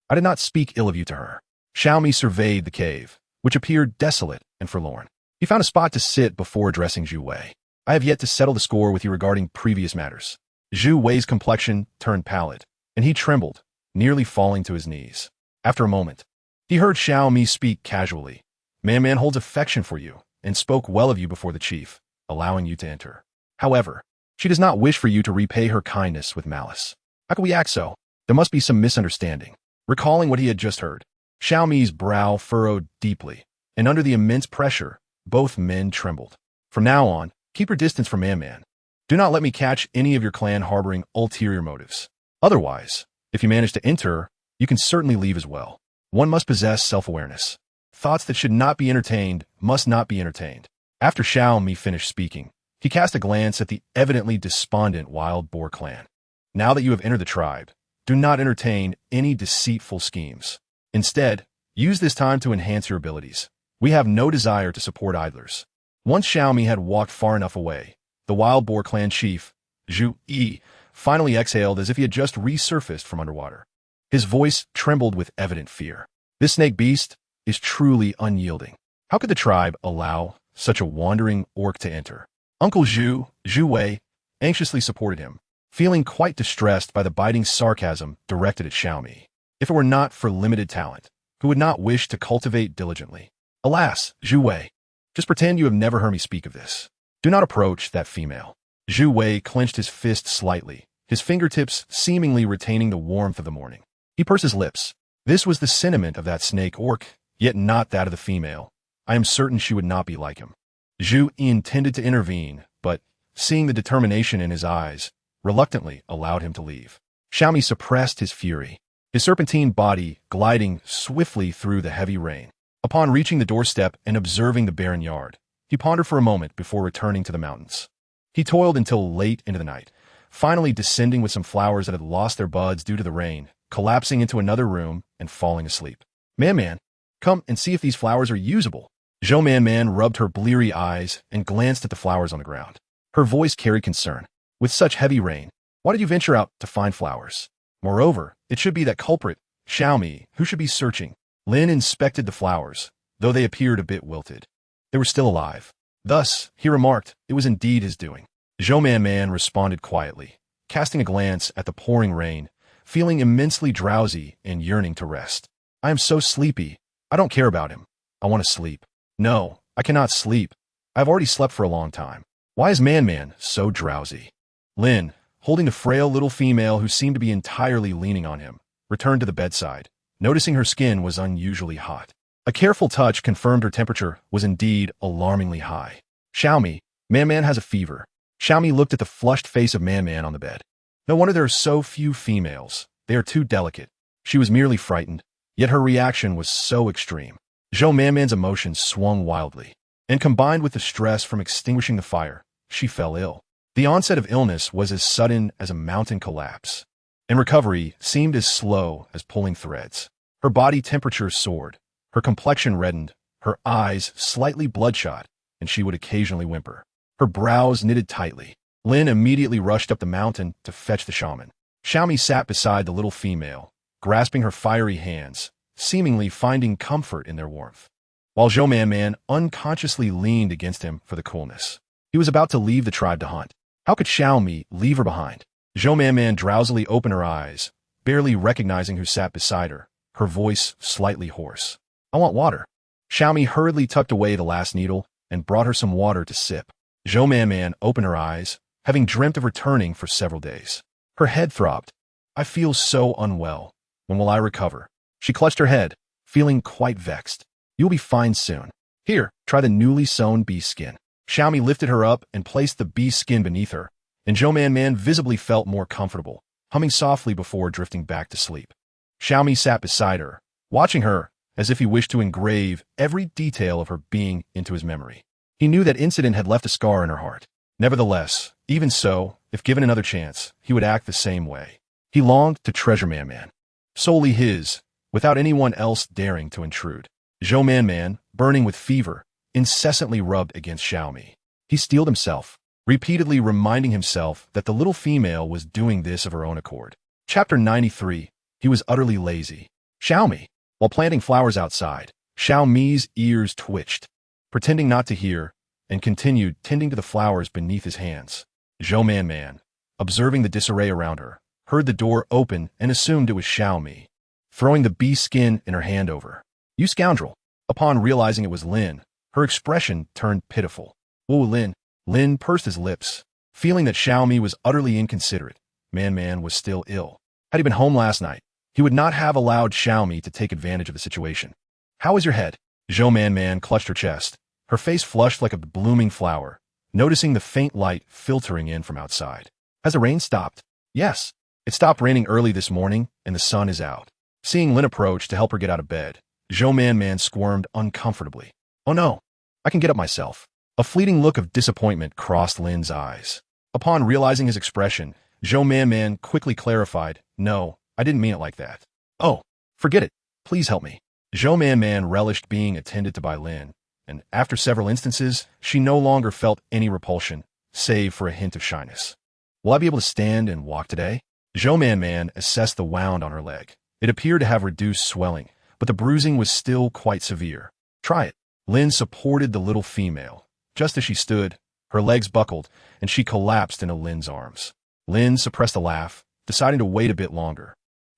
I did not speak ill of you to her. Xiaomi surveyed the cave, which appeared desolate and forlorn. He found a spot to sit before addressing Zhu Wei. I have yet to settle the score with you regarding previous matters. Zhu Wei's complexion turned pallid, and he trembled, nearly falling to his knees. After a moment, he heard Xiaomi speak casually. Man holds affection for you, and spoke well of you before the chief, allowing you to enter. However, she does not wish for you to repay her kindness with malice. How can we act so? There must be some misunderstanding. Recalling what he had just heard, Xiaomi's brow furrowed deeply, and under the immense pressure, both men trembled. From now on, keep your distance from Man. Do not let me catch any of your clan harboring ulterior motives. Otherwise, if you manage to enter, you can certainly leave as well. One must possess self-awareness. Thoughts that should not be entertained must not be entertained. After Xiaomi finished speaking, he cast a glance at the evidently despondent Wild Boar clan. Now that you have entered the tribe, do not entertain any deceitful schemes. Instead, use this time to enhance your abilities. We have no desire to support idlers. Once Xiaomi had walked far enough away, the Wild Boar clan chief, Zhu Yi, finally exhaled as if he had just resurfaced from underwater. His voice trembled with evident fear. This snake beast is truly unyielding. How could the tribe allow such a wandering orc to enter? Uncle Zhu Wei, anxiously supported him, feeling quite distressed by the biting sarcasm directed at Xiaomi. If it were not for limited talent, who would not wish to cultivate diligently? Alas, Zhu Wei, just pretend you have never heard me speak of this. Do not approach that female. Zhu Wei clenched his fist slightly, his fingertips seemingly retaining the warmth of the morning. He pursed his lips. This was the sentiment of that snake orc, yet not that of the female. I am certain she would not be like him. Zhu intended to intervene, but, seeing the determination in his eyes, reluctantly allowed him to leave. Xiaomi suppressed his fury, his serpentine body gliding swiftly through the heavy rain. Upon reaching the doorstep and observing the barren yard, he pondered for a moment before returning to the mountains. He toiled until late into the night, finally descending with some flowers that had lost their buds due to the rain, collapsing into another room and falling asleep. Man, come and see if these flowers are usable. Zhou Man rubbed her bleary eyes and glanced at the flowers on the ground. Her voice carried concern. With such heavy rain, why did you venture out to find flowers? Moreover, it should be that culprit, Xiaomi, who should be searching. Lin inspected the flowers, though they appeared a bit wilted. They were still alive. Thus, he remarked, it was indeed his doing. Zhou Man responded quietly, casting a glance at the pouring rain, feeling immensely drowsy and yearning to rest. I am so sleepy. I don't care about him. I want to sleep. No, I cannot sleep. I have already slept for a long time. Why is Man so drowsy? Lin, holding the frail little female who seemed to be entirely leaning on him, returned to the bedside, noticing her skin was unusually hot. A careful touch confirmed her temperature was indeed alarmingly high. Xiaomi, Man has a fever. Xiaomi looked at the flushed face of Man on the bed. No wonder there are so few females. They are too delicate. She was merely frightened. Yet her reaction was so extreme. Zhou Manman's emotions swung wildly, and combined with the stress from extinguishing the fire, she fell ill. The onset of illness was as sudden as a mountain collapse, and recovery seemed as slow as pulling threads. Her body temperature soared, her complexion reddened, her eyes slightly bloodshot, and she would occasionally whimper. Her brows knitted tightly. Lin immediately rushed up the mountain to fetch the shaman. Xiaomi sat beside the little female, grasping her fiery hands, seemingly finding comfort in their warmth, while Zhou Manman unconsciously leaned against him for the coolness. He was about to leave the tribe to hunt. How could Xiaomi leave her behind? Zhou Manman drowsily opened her eyes, barely recognizing who sat beside her, her voice slightly hoarse. I want water. Xiaomi hurriedly tucked away the last needle and brought her some water to sip. Zhou Manman opened her eyes, having dreamt of returning for several days. Her head throbbed. I feel so unwell. When will I recover? She clutched her head, feeling quite vexed. You'll be fine soon. Here, try the newly sewn beast skin. Xiaomi lifted her up and placed the beast skin beneath her, and Zhou Manman visibly felt more comfortable, humming softly before drifting back to sleep. Xiaomi sat beside her, watching her as if he wished to engrave every detail of her being into his memory. He knew that incident had left a scar in her heart. Nevertheless, even so, if given another chance, he would act the same way. He longed to treasure Manman, solely his, without anyone else daring to intrude. Zhou Manman, burning with fever, incessantly rubbed against Xiaomi. He steeled himself, repeatedly reminding himself that the little female was doing this of her own accord. Chapter 93. He was utterly lazy. Xiaomi. While planting flowers outside, Xiaomi's ears twitched, pretending not to hear, and continued tending to the flowers beneath his hands. Zhou Manman, observing the disarray around her, heard the door open and assumed it was Xiaomi, throwing the beast skin in her hand over. You scoundrel! Upon realizing it was Lin, her expression turned pitiful. Whoa, Lin! Lin pursed his lips, feeling that Xiaomi was utterly inconsiderate. Man was still ill. Had he been home last night, he would not have allowed Xiaomi to take advantage of the situation. How is your head? Zhou Manman clutched her chest, her face flushed like a blooming flower, noticing the faint light filtering in from outside. Has the rain stopped? Yes. It stopped raining early this morning, and the sun is out. Seeing Lin approach to help her get out of bed, Zhou Manman squirmed uncomfortably. Oh no, I can get up myself. A fleeting look of disappointment crossed Lin's eyes. Upon realizing his expression, Zhou Manman quickly clarified, No, I didn't mean it like that. Oh, forget it. Please help me. Zhou Manman relished being attended to by Lin, and after several instances, she no longer felt any repulsion, save for a hint of shyness. Will I be able to stand and walk today? Zhou Manman assessed the wound on her leg. It appeared to have reduced swelling, but the bruising was still quite severe. Try it. Lin supported the little female. Just as she stood, her legs buckled, and she collapsed into Lin's arms. Lin suppressed a laugh, deciding to wait a bit longer.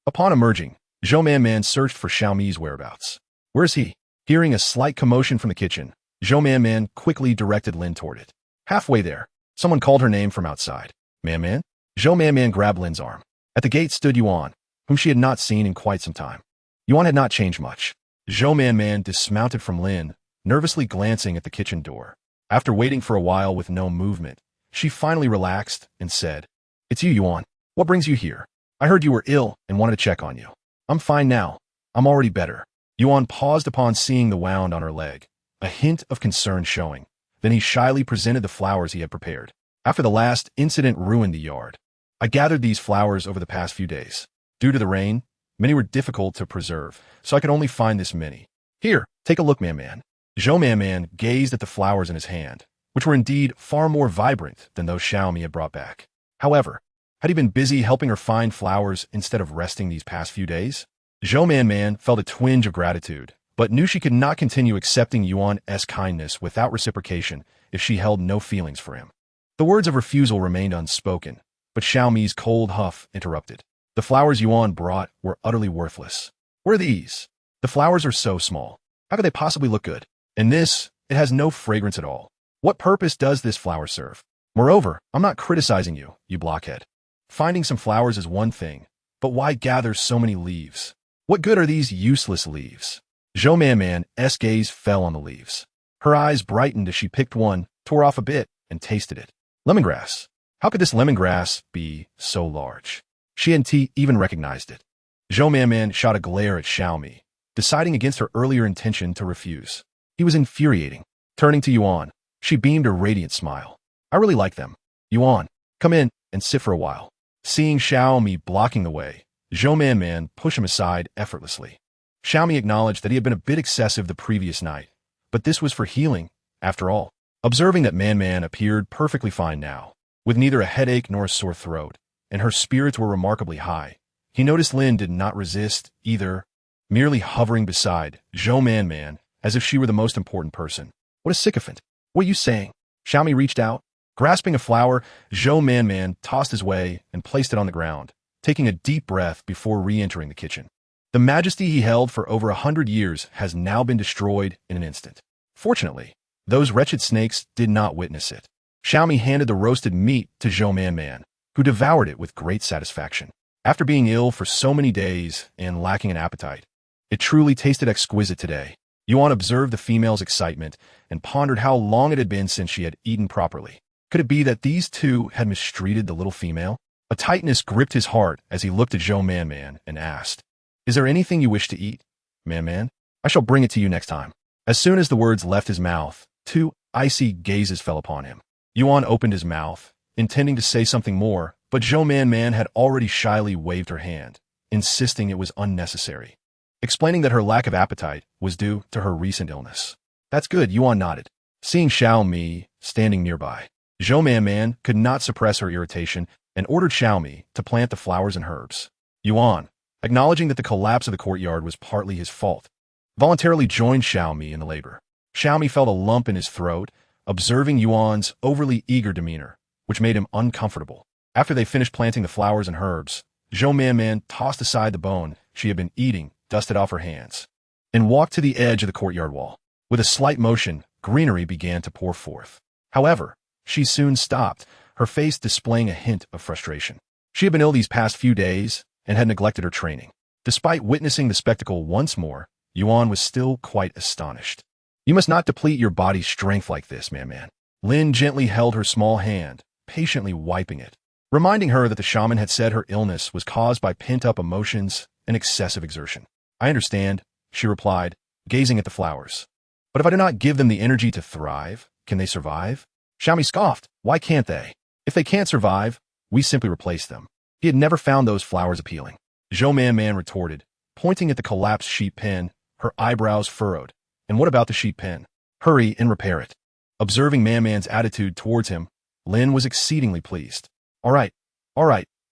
Upon emerging, Zhou Manman searched for Xiaomi's whereabouts. Where is he? Hearing a slight commotion from the kitchen, Zhou Manman quickly directed Lin toward it. Halfway there, someone called her name from outside. Man? Zhou Manman grabbed Lin's arm. At the gate stood Yuan, whom she had not seen in quite some time. Yuan had not changed much. Zhou Manman dismounted from Lin, nervously glancing at the kitchen door. After waiting for a while with no movement, she finally relaxed and said, It's you, Yuan. What brings you here? I heard you were ill and wanted to check on you. I'm fine now. I'm already better. Yuan paused upon seeing the wound on her leg, a hint of concern showing. Then he shyly presented the flowers he had prepared. After the last incident ruined the yard, I gathered these flowers over the past few days. Due to the rain, many were difficult to preserve, so I could only find this many. Here, take a look, Man. Zhou Manman gazed at the flowers in his hand, which were indeed far more vibrant than those Xiaomi had brought back. However, had he been busy helping her find flowers instead of resting these past few days? Zhou Manman felt a twinge of gratitude, but knew she could not continue accepting Yuan's kindness without reciprocation if she held no feelings for him. The words of refusal remained unspoken, but Xiaomi's cold huff interrupted. The flowers Yuan brought were utterly worthless. What are these? The flowers are so small. How could they possibly look good? And this, it has no fragrance at all. What purpose does this flower serve? Moreover, I'm not criticizing you, you blockhead. Finding some flowers is one thing, but why gather so many leaves? What good are these useless leaves? Zhou Manman's gaze fell on the leaves. Her eyes brightened as she picked one, tore off a bit, and tasted it. Lemongrass. How could this lemongrass be so large? She and T even recognized it. Zhou Manman shot a glare at Xiaomi, deciding against her earlier intention to refuse. He was infuriating. Turning to Yuan, she beamed a radiant smile. I really like them. Yuan, come in and sit for a while. Seeing Xiaomi blocking the way, Zhou Man pushed him aside effortlessly. Xiaomi acknowledged that he had been a bit excessive the previous night, but this was for healing, after all. Observing that Man appeared perfectly fine now, with neither a headache nor a sore throat, and her spirits were remarkably high, he noticed Lin did not resist either, merely hovering beside Zhou Man as if she were the most important person. What a sycophant. What are you saying? Xiaomi reached out. Grasping a flower, Zhou Man tossed his way and placed it on the ground, taking a deep breath before re-entering the kitchen. The majesty he held for over 100 years has now been destroyed in an instant. Fortunately, those wretched snakes did not witness it. Xiaomi handed the roasted meat to Zhou Man, who devoured it with great satisfaction. After being ill for so many days and lacking an appetite, it truly tasted exquisite today. Yuan observed the female's excitement and pondered how long it had been since she had eaten properly. Could it be that these two had mistreated the little female? A tightness gripped his heart as he looked at Zhou Man and asked, Is there anything you wish to eat, Man? I shall bring it to you next time. As soon as the words left his mouth, two icy gazes fell upon him. Yuan opened his mouth, intending to say something more, but Zhou Man had already shyly waved her hand, insisting it was unnecessary, explaining that her lack of appetite was due to her recent illness. That's good, Yuan nodded. Seeing Xiaomi standing nearby, Zhou Man could not suppress her irritation and ordered Xiaomi to plant the flowers and herbs. Yuan, acknowledging that the collapse of the courtyard was partly his fault, voluntarily joined Xiaomi in the labor. Xiaomi felt a lump in his throat, observing Yuan's overly eager demeanor, which made him uncomfortable. After they finished planting the flowers and herbs, Zhou Man tossed aside the bone she had been eating, dusted off her hands, and walked to the edge of the courtyard wall. With a slight motion, greenery began to pour forth. However, she soon stopped, her face displaying a hint of frustration. She had been ill these past few days and had neglected her training. Despite witnessing the spectacle once more, Yuan was still quite astonished. You must not deplete your body's strength like this, Man. Lin gently held her small hand, patiently wiping it, reminding her that the shaman had said her illness was caused by pent-up emotions and excessive exertion. I understand, she replied, gazing at the flowers. But if I do not give them the energy to thrive, can they survive? Xiaomi scoffed. Why can't they? If they can't survive, we simply replace them. He had never found those flowers appealing. Zhou Man retorted, pointing at the collapsed sheep pen, her eyebrows furrowed. And what about the sheep pen? Hurry and repair it. Observing Man's attitude towards him, Lin was exceedingly pleased. All right,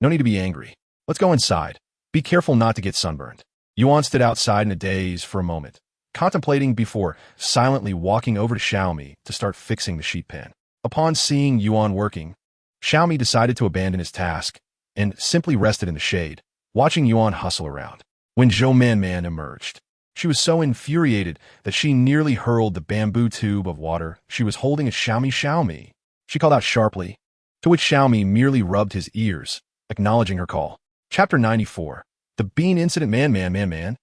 no need to be angry. Let's go inside. Be careful not to get sunburned. Yuan stood outside in a daze for a moment, contemplating before silently walking over to Xiaomi to start fixing the sheep pen. Upon seeing Yuan working, Xiaomi decided to abandon his task and simply rested in the shade, watching Yuan hustle around. When Zhou Man emerged, she was so infuriated that she nearly hurled the bamboo tube of water she was holding at Xiaomi. She called out sharply, to which Xiaomi merely rubbed his ears, acknowledging her call. Chapter 94. The Bean Incident. Man.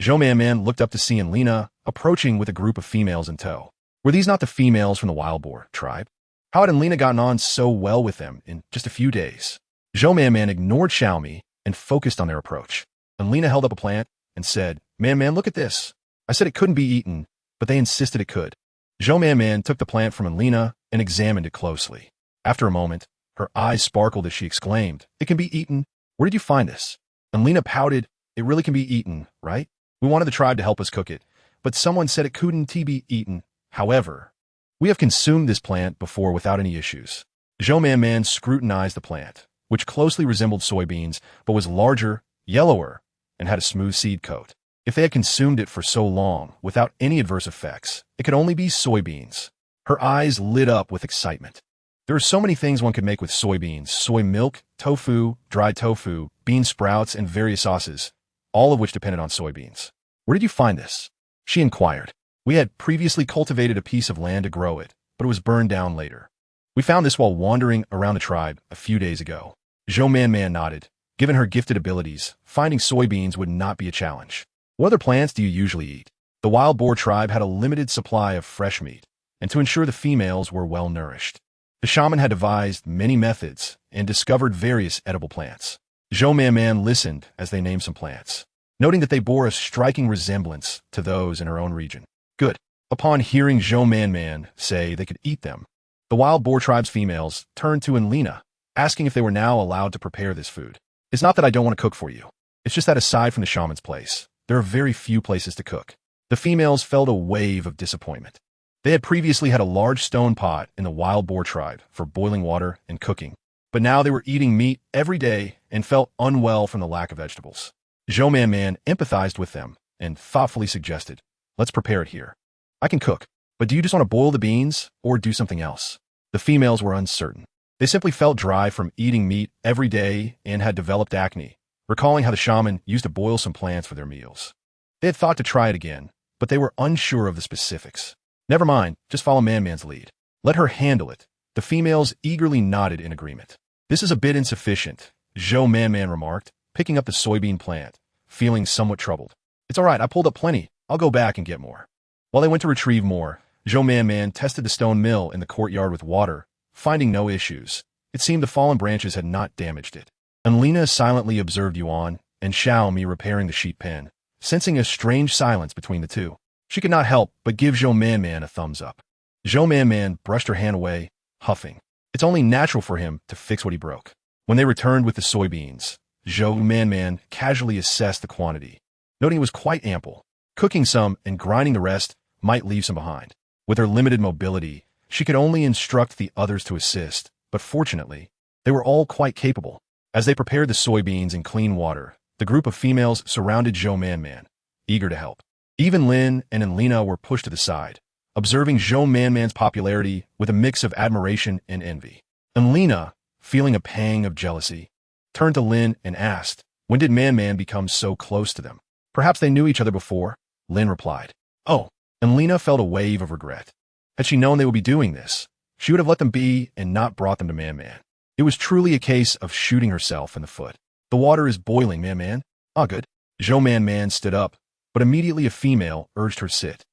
Zhou Man looked up to see Lina approaching with a group of females in tow. Were these not the females from the wild boar tribe? How had Lina gotten on so well with them in just a few days? Zhou Man ignored Xiaomi and focused on their approach. Lina held up a plant and said, Man, look at this. I said it couldn't be eaten, but they insisted it could. Zhou Man took the plant from Lina and examined it closely. After a moment, her eyes sparkled as she exclaimed, It can be eaten. Where did you find this? Lina pouted, It really can be eaten, right? We wanted the tribe to help us cook it, but someone said it couldn't be eaten. However, we have consumed this plant before without any issues. Zhou Man scrutinized the plant, which closely resembled soybeans, but was larger, yellower, and had a smooth seed coat. If they had consumed it for so long without any adverse effects, it could only be soybeans. Her eyes lit up with excitement. There are so many things one could make with soybeans: soy milk, tofu, dried tofu, bean sprouts, and various sauces, all of which depended on soybeans. Where did you find this? She inquired. We had previously cultivated a piece of land to grow it, but it was burned down later. We found this while wandering around the tribe a few days ago. Zhou Man nodded. Given her gifted abilities, finding soybeans would not be a challenge. What other plants do you usually eat? The wild boar tribe had a limited supply of fresh meat, and to ensure the females were well nourished, the shaman had devised many methods and discovered various edible plants. Zhou Man listened as they named some plants. noting that they bore a striking resemblance to those in her own region. Good. Upon hearing Zhou Man say they could eat them, the wild boar tribe's females turned to Enlina, asking if they were now allowed to prepare this food. It's not that I don't want to cook for you. It's just that aside from the shaman's place, there are very few places to cook. The females felt a wave of disappointment. They had previously had a large stone pot in the wild boar tribe for boiling water and cooking, but now they were eating meat every day and felt unwell from the lack of vegetables. Zhou Man empathized with them and thoughtfully suggested, let's prepare it here. I can cook, but do you just want to boil the beans or do something else? The females were uncertain. They simply felt dry from eating meat every day and had developed acne, recalling how the shaman used to boil some plants for their meals. They had thought to try it again, but they were unsure of the specifics. Never mind, just follow Man's lead. Let her handle it. The females eagerly nodded in agreement. This is a bit insufficient, Zhou Man remarked, picking up the soybean plant, feeling somewhat troubled. It's all right, I pulled up plenty. I'll go back and get more. While they went to retrieve more, Zhou Man tested the stone mill in the courtyard with water, finding no issues. It seemed the fallen branches had not damaged it. Enlina silently observed Yuan and Xiaomi repairing the sheep pen, sensing a strange silence between the two. She could not help but give Zhou Man a thumbs up. Zhou Man brushed her hand away, huffing. It's only natural for him to fix what he broke. When they returned with the soybeans, Zhou Man casually assessed the quantity, noting it was quite ample. Cooking some and grinding the rest might leave some behind. With her limited mobility, she could only instruct the others to assist, but fortunately, they were all quite capable. As they prepared the soybeans in clean water, the group of females surrounded Zhou Man, eager to help. Even Lin and Enlina were pushed to the side, observing Zhou Man's popularity with a mix of admiration and envy. Enlina, feeling a pang of jealousy, turned to Lin and asked, when did Man become so close to them? Perhaps they knew each other before, Lin replied. Oh, Enlina felt a wave of regret. Had she known they would be doing this, she would have let them be and not brought them to Man. It was truly a case of shooting herself in the foot. The water is boiling, Man. Ah, good. Zhou Man stood up, but immediately a female urged her sit,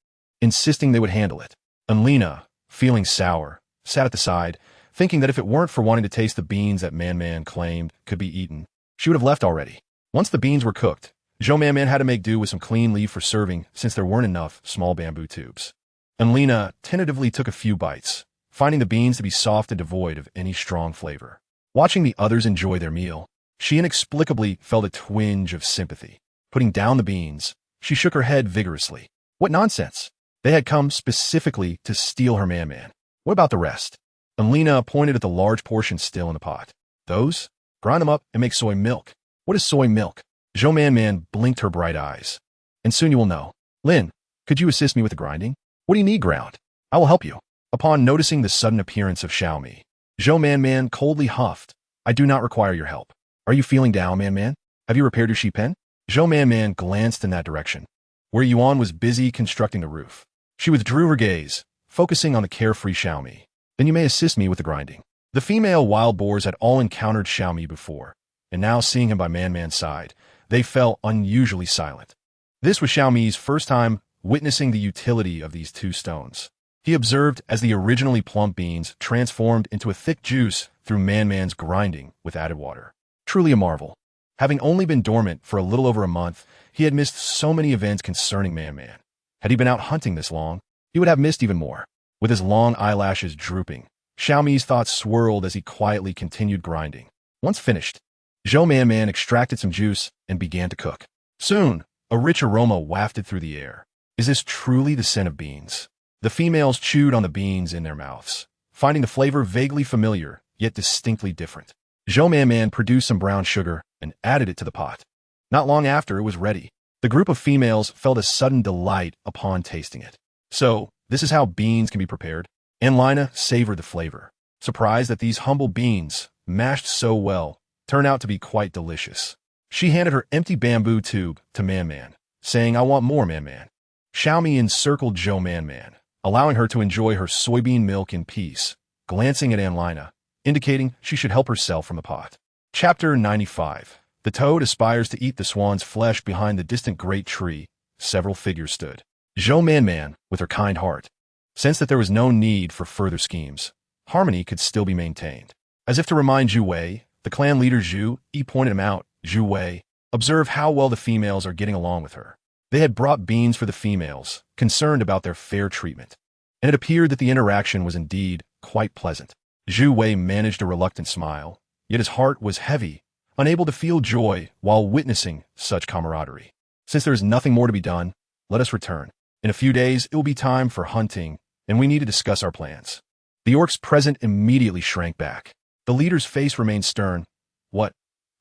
insisting they would handle it. Enlina, feeling sour, sat at the side, thinking that if it weren't for wanting to taste the beans that Man claimed could be eaten, she would have left already. Once the beans were cooked, Zhou Man had to make do with some clean leaf for serving since there weren't enough small bamboo tubes. Enlina tentatively took a few bites, finding the beans to be soft and devoid of any strong flavor. Watching the others enjoy their meal, she inexplicably felt a twinge of sympathy. Putting down the beans, she shook her head vigorously. What nonsense! They had come specifically to steal her Man. What about the rest? Enlina pointed at the large portions still in the pot. Those? Grind them up and make soy milk. What is soy milk? Zhou Man blinked her bright eyes. And soon you will know. Lin, could you assist me with the grinding? What do you need ground? I will help you. Upon noticing the sudden appearance of Xiaomi, Zhou Man coldly huffed. I do not require your help. Are you feeling down, Man? Have you repaired your sheep pen? Zhou Man glanced in that direction, where Yuan was busy constructing the roof. She withdrew her gaze, focusing on the carefree Xiaomi. Then you may assist me with the grinding. The female wild boars had all encountered Xiaomi before, and now seeing him by Man's side, they fell unusually silent. This was Xiaomi's first time witnessing the utility of these two stones. He observed as the originally plump beans transformed into a thick juice through Man's grinding with added water. Truly a marvel. Having only been dormant for a little over a month, he had missed so many events concerning Man. Had he been out hunting this long, he would have missed even more. With his long eyelashes drooping, Xiaomi's thoughts swirled as he quietly continued grinding. Once finished, Zhou Man extracted some juice and began to cook. Soon, a rich aroma wafted through the air. Is this truly the scent of beans? The females chewed on the beans in their mouths, finding the flavor vaguely familiar, yet distinctly different. Zhou Man produced some brown sugar and added it to the pot. Not long after it was ready, the group of females felt a sudden delight upon tasting it. So, this is how beans can be prepared? Enlina savored the flavor, surprised that these humble beans, mashed so well, turned out to be quite delicious. She handed her empty bamboo tube to Man, saying, I want more, Man. Xiaomi encircled Zhou Man, allowing her to enjoy her soybean milk in peace, glancing at Enlina, indicating she should help herself from the pot. Chapter 95. The toad aspires to eat the swan's flesh. Behind the distant great tree, several figures stood. Zhou Man, with her kind heart, sensed that there was no need for further schemes. Harmony could still be maintained. As if to remind Zhu Wei, the clan leader Zhu, he pointed him out. Zhu Wei, Observe how well the females are getting along with her. They had brought beans for the females, concerned about their fair treatment. And it appeared that the interaction was indeed quite pleasant. Zhu Wei managed a reluctant smile, yet his heart was heavy, unable to feel joy while witnessing such camaraderie. Since there is nothing more to be done, let us return. In a few days, it will be time for hunting, and we need to discuss our plans. The orcs present immediately shrank back. The leader's face remained stern. What?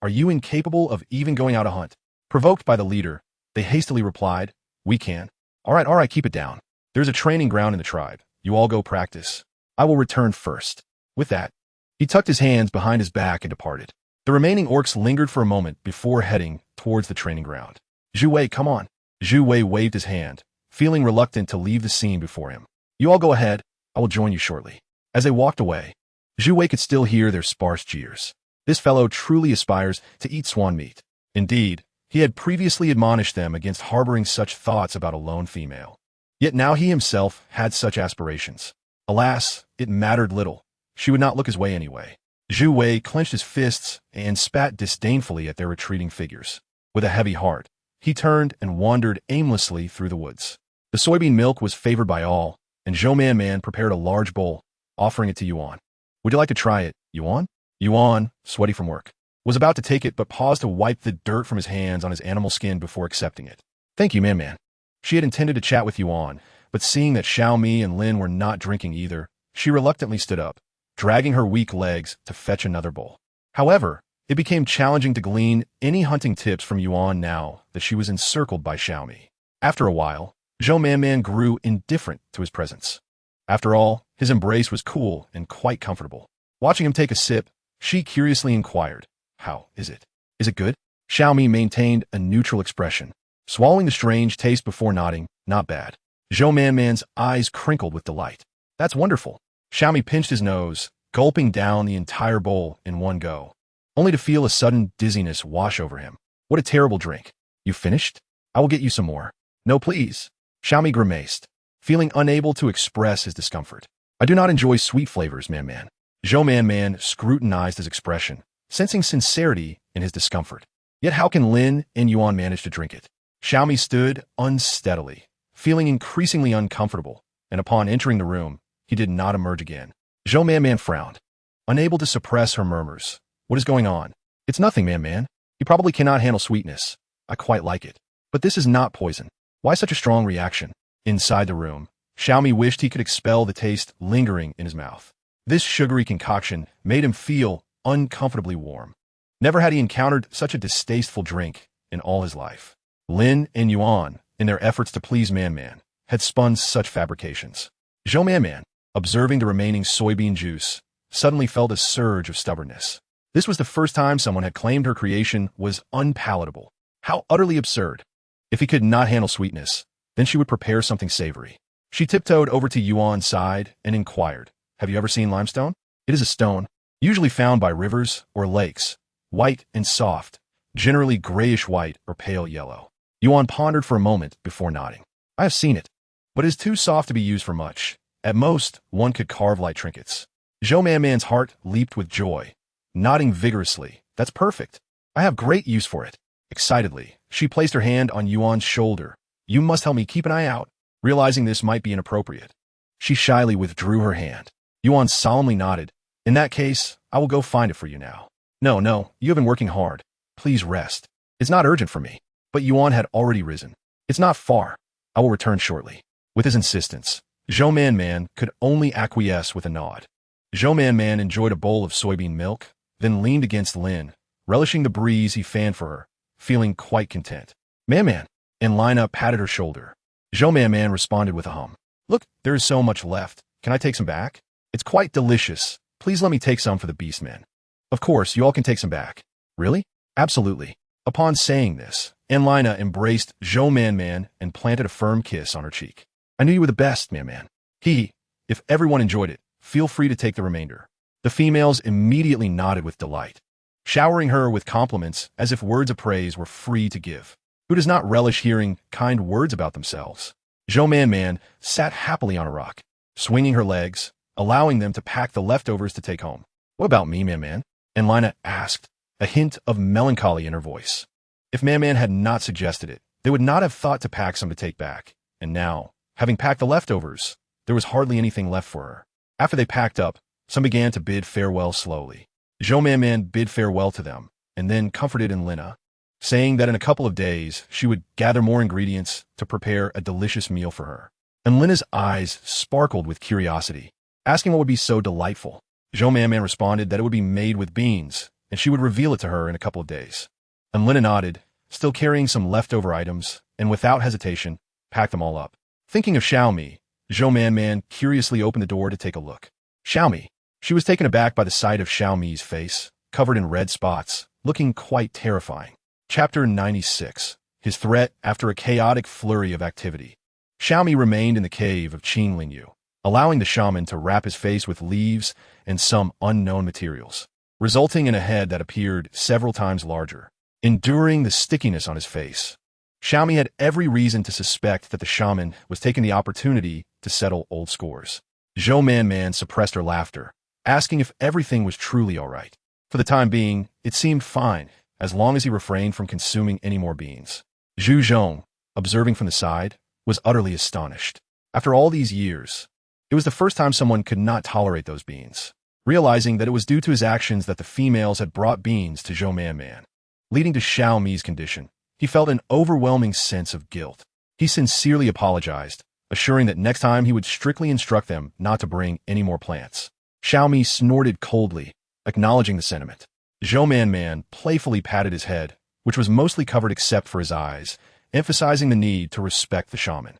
Are you incapable of even going out to hunt? Provoked by the leader, they hastily replied, We can. All right, keep it down. There's a training ground in the tribe. You all go practice. I will return first. With that, he tucked his hands behind his back and departed. The remaining orcs lingered for a moment before heading towards the training ground. Zhu Wei, come on. Zhu Wei waved his hand, feeling reluctant to leave the scene before him. You all go ahead. I will join you shortly. As they walked away, Zhu Wei could still hear their sparse jeers. This fellow truly aspires to eat swan meat. Indeed, he had previously admonished them against harboring such thoughts about a lone female. Yet now he himself had such aspirations. Alas, it mattered little. She would not look his way anyway. Zhu Wei clenched his fists and spat disdainfully at their retreating figures. With a heavy heart, he turned and wandered aimlessly through the woods. The soybean milk was favored by all, and Zhou Man prepared a large bowl, offering it to Yuan. Would you like to try it, Yuan? Yuan, sweaty from work, was about to take it but paused to wipe the dirt from his hands on his animal skin before accepting it. Thank you, Man. She had intended to chat with Yuan, but seeing that Xiaomi and Lin were not drinking either, she reluctantly stood up, dragging her weak legs to fetch another bowl. However, it became challenging to glean any hunting tips from Yuan now that she was encircled by Xiaomi. After a while, Zhou Man grew indifferent to his presence. After all, his embrace was cool and quite comfortable. Watching him take a sip, she curiously inquired, How is it? Is it good? Xiaomi maintained a neutral expression, swallowing the strange taste before nodding, Not bad. Zhou Man's eyes crinkled with delight. That's wonderful. Xiaomi pinched his nose, gulping down the entire bowl in one go, only to feel a sudden dizziness wash over him. What a terrible drink. You finished? I will get you some more. No, please. Xiaomi grimaced, feeling unable to express his discomfort. I do not enjoy sweet flavors, Man. Zhou Man scrutinized his expression, sensing sincerity in his discomfort. Yet how can Lin and Yuan manage to drink it? Xiaomi stood unsteadily, feeling increasingly uncomfortable, and upon entering the room, he did not emerge again. Zhou Man frowned, unable to suppress her murmurs. What is going on? It's nothing, Man. You probably cannot handle sweetness. I quite like it. But this is not poison. Why such a strong reaction? Inside the room, Xiaomi wished he could expel the taste lingering in his mouth. This sugary concoction made him feel uncomfortably warm. Never had he encountered such a distasteful drink in all his life. Lin and Yuan, in their efforts to please Man, had spun such fabrications. Zhou Man, observing the remaining soybean juice, suddenly felt a surge of stubbornness. This was the first time someone had claimed her creation was unpalatable. How utterly absurd. If he could not handle sweetness, then she would prepare something savory. She tiptoed over to Yuan's side and inquired, Have you ever seen limestone? It is a stone, usually found by rivers or lakes, white and soft, generally grayish-white or pale yellow. Yuan pondered for a moment before nodding. I have seen it, but it is too soft to be used for much. At most, one could carve light trinkets. Zhou Man's heart leaped with joy, nodding vigorously. That's perfect. I have great use for it. Excitedly, she placed her hand on Yuan's shoulder. You must help me keep an eye out. Realizing this might be inappropriate, she shyly withdrew her hand. Yuan solemnly nodded. In that case, I will go find it for you now. No, you have been working hard. Please rest. It's not urgent for me. But Yuan had already risen. It's not far. I will return shortly. With his insistence, Zhou Man could only acquiesce with a nod. Zhou Man enjoyed a bowl of soybean milk, then leaned against Lin, relishing the breeze he fanned for her, feeling quite content. Man, and Lina patted her shoulder. Zhou Man responded with a hum. Look, there is so much left. Can I take some back? It's quite delicious. Please let me take some for the Beastman. Of course, you all can take some back. Really? Absolutely. Upon saying this, Lina embraced Zhou Man and planted a firm kiss on her cheek. I knew you were the best, Man. If everyone enjoyed it, feel free to take the remainder. The females immediately nodded with delight, showering her with compliments as if words of praise were free to give. Who does not relish hearing kind words about themselves? Zhou Man sat happily on a rock, swinging her legs, allowing them to pack the leftovers to take home. What about me, Man? And Lina asked, a hint of melancholy in her voice. If Man had not suggested it, they would not have thought to pack some to take back. And now, having packed the leftovers, there was hardly anything left for her. After they packed up, some began to bid farewell slowly. Man bid farewell to them, and then comforted Lina, saying that in a couple of days she would gather more ingredients to prepare a delicious meal for her. And Lina's eyes sparkled with curiosity, asking what would be so delightful. Man responded that it would be made with beans, and she would reveal it to her in a couple of days. And Lina nodded, still carrying some leftover items, and without hesitation, packed them all up. Thinking of Xiaomi, Man curiously opened the door to take a look. Xiaomi. She was taken aback by the sight of Xiaomi's face, covered in red spots, looking quite terrifying. Chapter 96. His threat after a chaotic flurry of activity. Xiaomi remained in the cave of Qinglingyu, allowing the shaman to wrap his face with leaves and some unknown materials, resulting in a head that appeared several times larger, enduring the stickiness on his face. Xiaomi had every reason to suspect that the shaman was taking the opportunity to settle old scores. Man suppressed her laughter, asking if everything was truly all right. For the time being, it seemed fine, as long as he refrained from consuming any more beans. Zhu Zhong, observing from the side, was utterly astonished. After all these years, it was the first time someone could not tolerate those beans, realizing that it was due to his actions that the females had brought beans to Man, leading to Xiaomi's condition. He felt an overwhelming sense of guilt. He sincerely apologized, assuring that next time he would strictly instruct them not to bring any more plants. Xiaomi snorted coldly, acknowledging the sentiment. Man playfully patted his head, which was mostly covered except for his eyes, emphasizing the need to respect the shaman.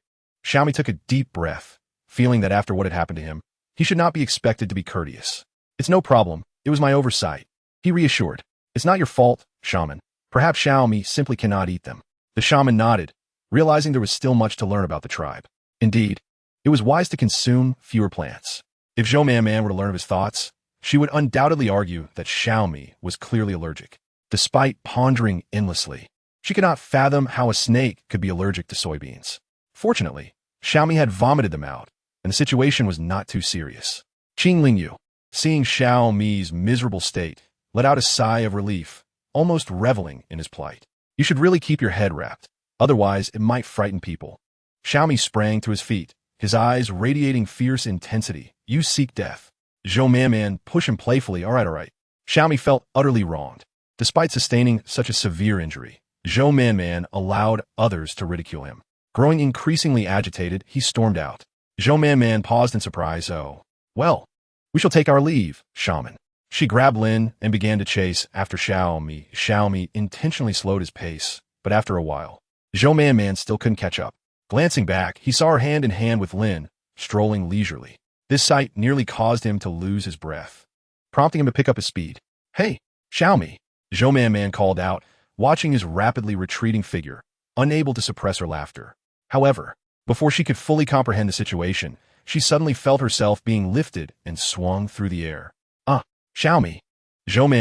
Xiaomi took a deep breath, feeling that after what had happened to him, he should not be expected to be courteous. It's no problem, it was my oversight, he reassured. It's not your fault, shaman. Perhaps Xiaomi simply cannot eat them. The shaman nodded, realizing there was still much to learn about the tribe. Indeed, it was wise to consume fewer plants. If Man were to learn of his thoughts, she would undoubtedly argue that Xiaomi was clearly allergic. Despite pondering endlessly, she could not fathom how a snake could be allergic to soybeans. Fortunately, Xiaomi had vomited them out, and the situation was not too serious. Qinglingyu, seeing Xiaomi's miserable state, let out a sigh of relief, almost reveling in his plight. You should really keep your head wrapped, otherwise it might frighten people. Xiaomi sprang to his feet, his eyes radiating fierce intensity. You seek death. Man pushed him playfully. All right. Xiaomi felt utterly wronged. Despite sustaining such a severe injury, Man allowed others to ridicule him. Growing increasingly agitated, he stormed out. Man paused in surprise. Oh, well, we shall take our leave, shaman. She grabbed Lin and began to chase after Xiaomi. Xiaomi intentionally slowed his pace, but after a while, Man still couldn't catch up. Glancing back, he saw her hand in hand with Lin, strolling leisurely. This sight nearly caused him to lose his breath, prompting him to pick up his speed. Hey, Xiaomi, Man called out, watching his rapidly retreating figure, unable to suppress her laughter. However, before she could fully comprehend the situation, she suddenly felt herself being lifted and swung through the air. Xiaomi.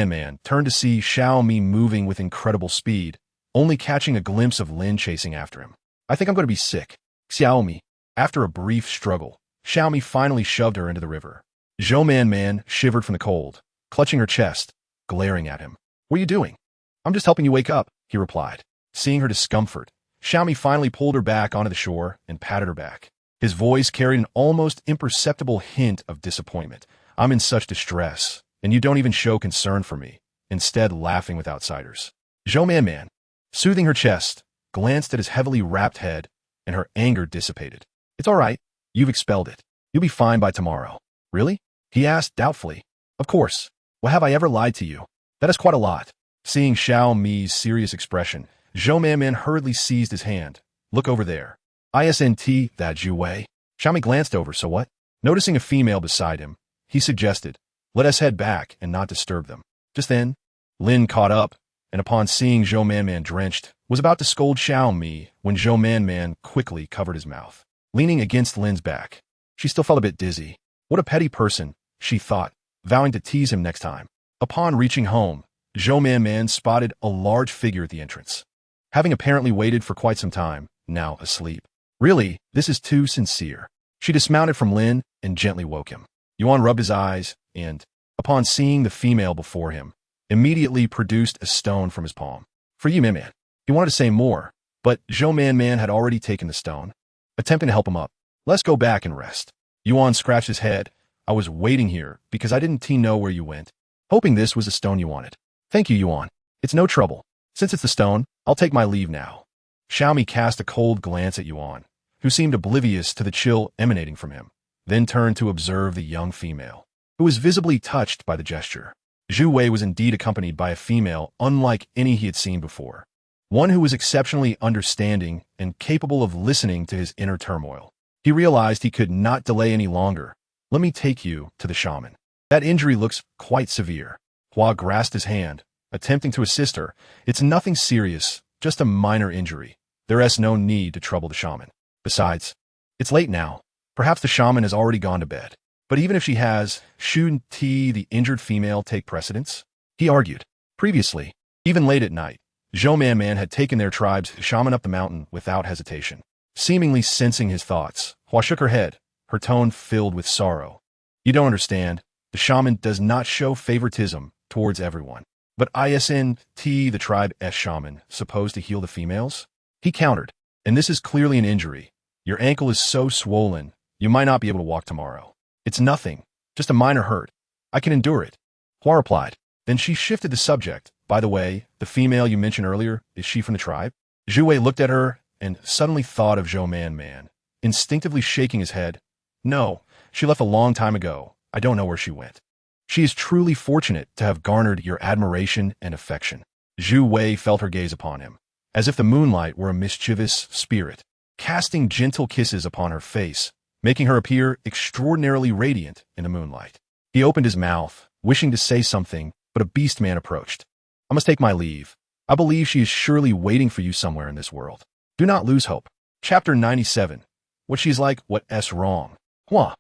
Man turned to see Xiaomi moving with incredible speed, only catching a glimpse of Lin chasing after him. I think I'm going to be sick. Xiaomi. After a brief struggle, Xiaomi finally shoved her into the river. Man shivered from the cold, clutching her chest, glaring at him. What are you doing? I'm just helping you wake up, he replied. Seeing her discomfort, Xiaomi finally pulled her back onto the shore and patted her back. His voice carried an almost imperceptible hint of disappointment. I'm in such distress, and you don't even show concern for me, instead laughing with outsiders. Man, soothing her chest, glanced at his heavily wrapped head, and her anger dissipated. It's all right. You've expelled it. You'll be fine by tomorrow. Really? He asked doubtfully. Of course. Well, have I ever lied to you? That is quite a lot. Seeing Xiaomi's serious expression, Man hurriedly seized his hand. Look over there. Isn't that Zhu Wei? Xiaomi glanced over. So what? Noticing a female beside him, he suggested, let us head back and not disturb them. Just then, Lin caught up, and upon seeing Man drenched, was about to scold Xiaomi when Man quickly covered his mouth. Leaning against Lin's back, she still felt a bit dizzy. What a petty person, she thought, vowing to tease him next time. Upon reaching home, Man spotted a large figure at the entrance. Having apparently waited for quite some time, now asleep. Really, this is too sincere. She dismounted from Lin and gently woke him. Yuan rubbed his eyes and, upon seeing the female before him, immediately produced a stone from his palm. For you, Man. He wanted to say more, but Zhou Man had already taken the stone, attempting to help him up. Let's go back and rest. Yuan scratched his head. I was waiting here because I didn't know where you went, hoping this was the stone you wanted. Thank you, Yuan. It's no trouble. Since it's the stone, I'll take my leave now. Xiaomi cast a cold glance at Yuan, who seemed oblivious to the chill emanating from him, then turned to observe the young female, who was visibly touched by the gesture. Zhu Wei was indeed accompanied by a female unlike any he had seen before, one who was exceptionally understanding and capable of listening to his inner turmoil. He realized he could not delay any longer. Let me take you to the shaman. That injury looks quite severe. Hua grasped his hand, attempting to assist her. It's nothing serious, just a minor injury. There is no need to trouble the shaman. Besides, it's late now. Perhaps the shaman has already gone to bed. But even if she has, shouldn't the injured female take precedence? He argued. Previously, even late at night, Zhou Man had taken their tribe's shaman up the mountain without hesitation. Seemingly sensing his thoughts, Hua shook her head, her tone filled with sorrow. You don't understand. The shaman does not show favoritism towards everyone. But isn't the tribe's shaman supposed to heal the females? He countered. And this is clearly an injury. Your ankle is so swollen, you might not be able to walk tomorrow. It's nothing, just a minor hurt. I can endure it. Hua replied. Then she shifted the subject. By the way, the female you mentioned earlier, is she from the tribe? Zhu Wei looked at her and suddenly thought of Zhou Man, instinctively shaking his head. No, she left a long time ago. I don't know where she went. She is truly fortunate to have garnered your admiration and affection. Zhu Wei felt her gaze upon him, as if the moonlight were a mischievous spirit, casting gentle kisses upon her face, making her appear extraordinarily radiant in the moonlight. He opened his mouth, wishing to say something, but a Beastman approached. I must take my leave. I believe she is surely waiting for you somewhere in this world. Do not lose hope. Chapter 97. What she's like, what's wrong? Hua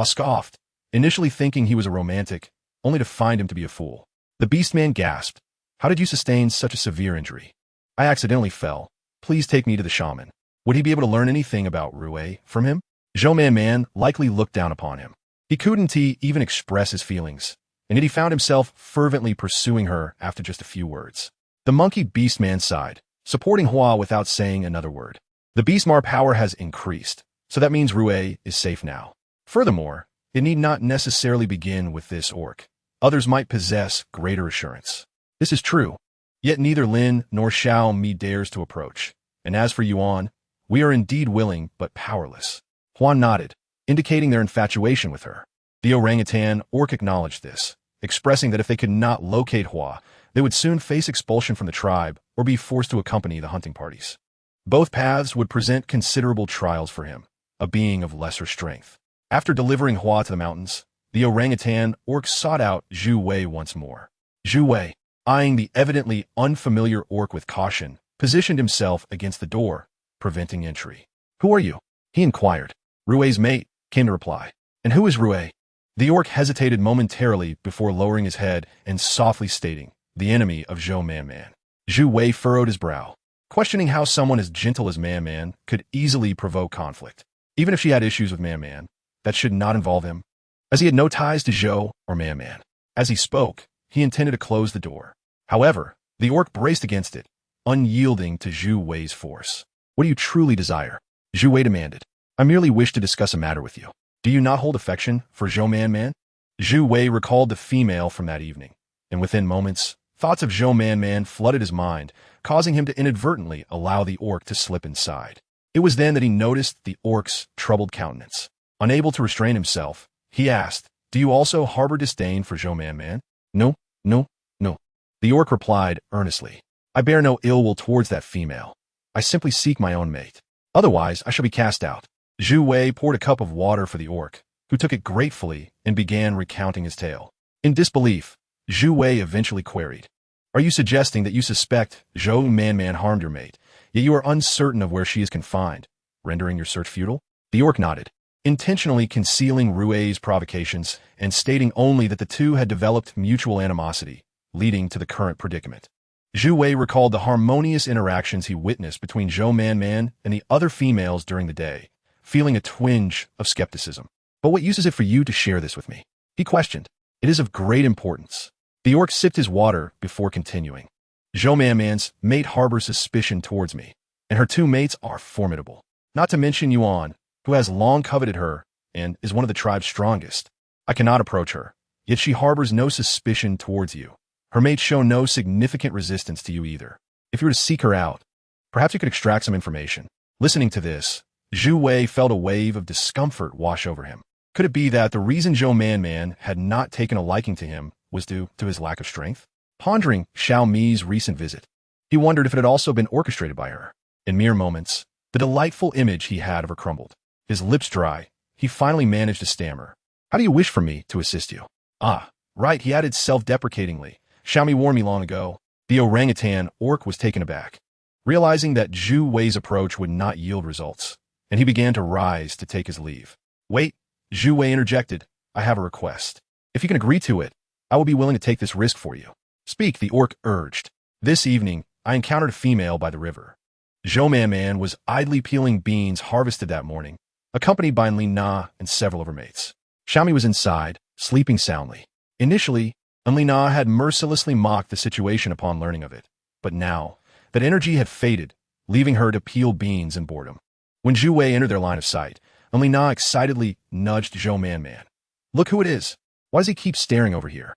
scoffed, initially thinking he was a romantic, only to find him to be a fool. The Beastman gasped. How did you sustain such a severe injury? I accidentally fell. Please take me to the shaman. Would he be able to learn anything about Rui from him? Zhou Man likely looked down upon him. He couldn't even express his feelings, and yet he found himself fervently pursuing her after just a few words. The monkey Beastman sighed, supporting Hua without saying another word. The Beastmar power has increased, so that means Rui is safe now. Furthermore, it need not necessarily begin with this orc. Others might possess greater assurance. This is true, yet neither Lin nor Xiao Mi dares to approach. And as for Yuan, we are indeed willing but powerless. Hua nodded, indicating their infatuation with her. The orangutan orc acknowledged this, expressing that if they could not locate Hua, they would soon face expulsion from the tribe or be forced to accompany the hunting parties. Both paths would present considerable trials for him, a being of lesser strength. After delivering Hua to the mountains, the orangutan orc sought out Zhu Wei once more. Zhu Wei, eyeing the evidently unfamiliar orc with caution, positioned himself against the door, preventing entry. Who are you? He inquired. Rui's mate, came to reply. And who is Rui? The orc hesitated momentarily before lowering his head and softly stating, the enemy of Zhou Man. Zhu Wei furrowed his brow, questioning how someone as gentle as Man could easily provoke conflict. Even if she had issues with Man, that should not involve him, as he had no ties to Zhou or Man. As he spoke, he intended to close the door. However, the orc braced against it, unyielding to Zhu Wei's force. What do you truly desire? Zhu Wei demanded. I merely wish to discuss a matter with you. Do you not hold affection for Zhou Man? Zhu Wei recalled the female from that evening, and within moments, thoughts of Zhou Man flooded his mind, causing him to inadvertently allow the orc to slip inside. It was then that he noticed the orc's troubled countenance. Unable to restrain himself, he asked, Do you also harbor disdain for Zhou Man? No. The orc replied earnestly. I bear no ill will towards that female. I simply seek my own mate. Otherwise, I shall be cast out. Zhu Wei poured a cup of water for the orc, who took it gratefully and began recounting his tale. In disbelief, Zhu Wei eventually queried, Are you suggesting that you suspect Zhou Man harmed your mate, yet you are uncertain of where she is confined, rendering your search futile? The orc nodded, intentionally concealing Rui's provocations and stating only that the two had developed mutual animosity, leading to the current predicament. Zhu Wei recalled the harmonious interactions he witnessed between Zhou Man and the other females during the day, feeling a twinge of skepticism. But what use is it for you to share this with me? He questioned. It is of great importance. The orc sipped his water before continuing. Zhou Manman's mate harbors suspicion towards me, and her two mates are formidable. Not to mention Yuan, who has long coveted her and is one of the tribe's strongest. I cannot approach her, yet she harbors no suspicion towards you. Her mates show no significant resistance to you either. If you were to seek her out, perhaps you could extract some information. Listening to this, Zhu Wei felt a wave of discomfort wash over him. Could it be that the reason Zhou Manman had not taken a liking to him was due to his lack of strength? Pondering Xiao Mi's recent visit, he wondered if it had also been orchestrated by her. In mere moments, the delightful image he had of her crumbled. His lips dry, he finally managed to stammer. How do you wish for me to assist you? Ah, right, he added self-deprecatingly. Xiao Mi warned me long ago. The orangutan orc was taken aback, realizing that Zhu Wei's approach would not yield results, and he began to rise to take his leave. Wait, Zhu Wei interjected. I have a request. If you can agree to it, I will be willing to take this risk for you. Speak, the orc urged. This evening, I encountered a female by the river. Zhou Manman was idly peeling beans harvested that morning, accompanied by Li Na and several of her mates. Xiao Mi was inside, sleeping soundly. Initially, Li Na had mercilessly mocked the situation upon learning of it, but now, that energy had faded, leaving her to peel beans in boredom. When Zhu Wei entered their line of sight, Li Na excitedly nudged Zhou Manman. Look who it is. Why does he keep staring over here?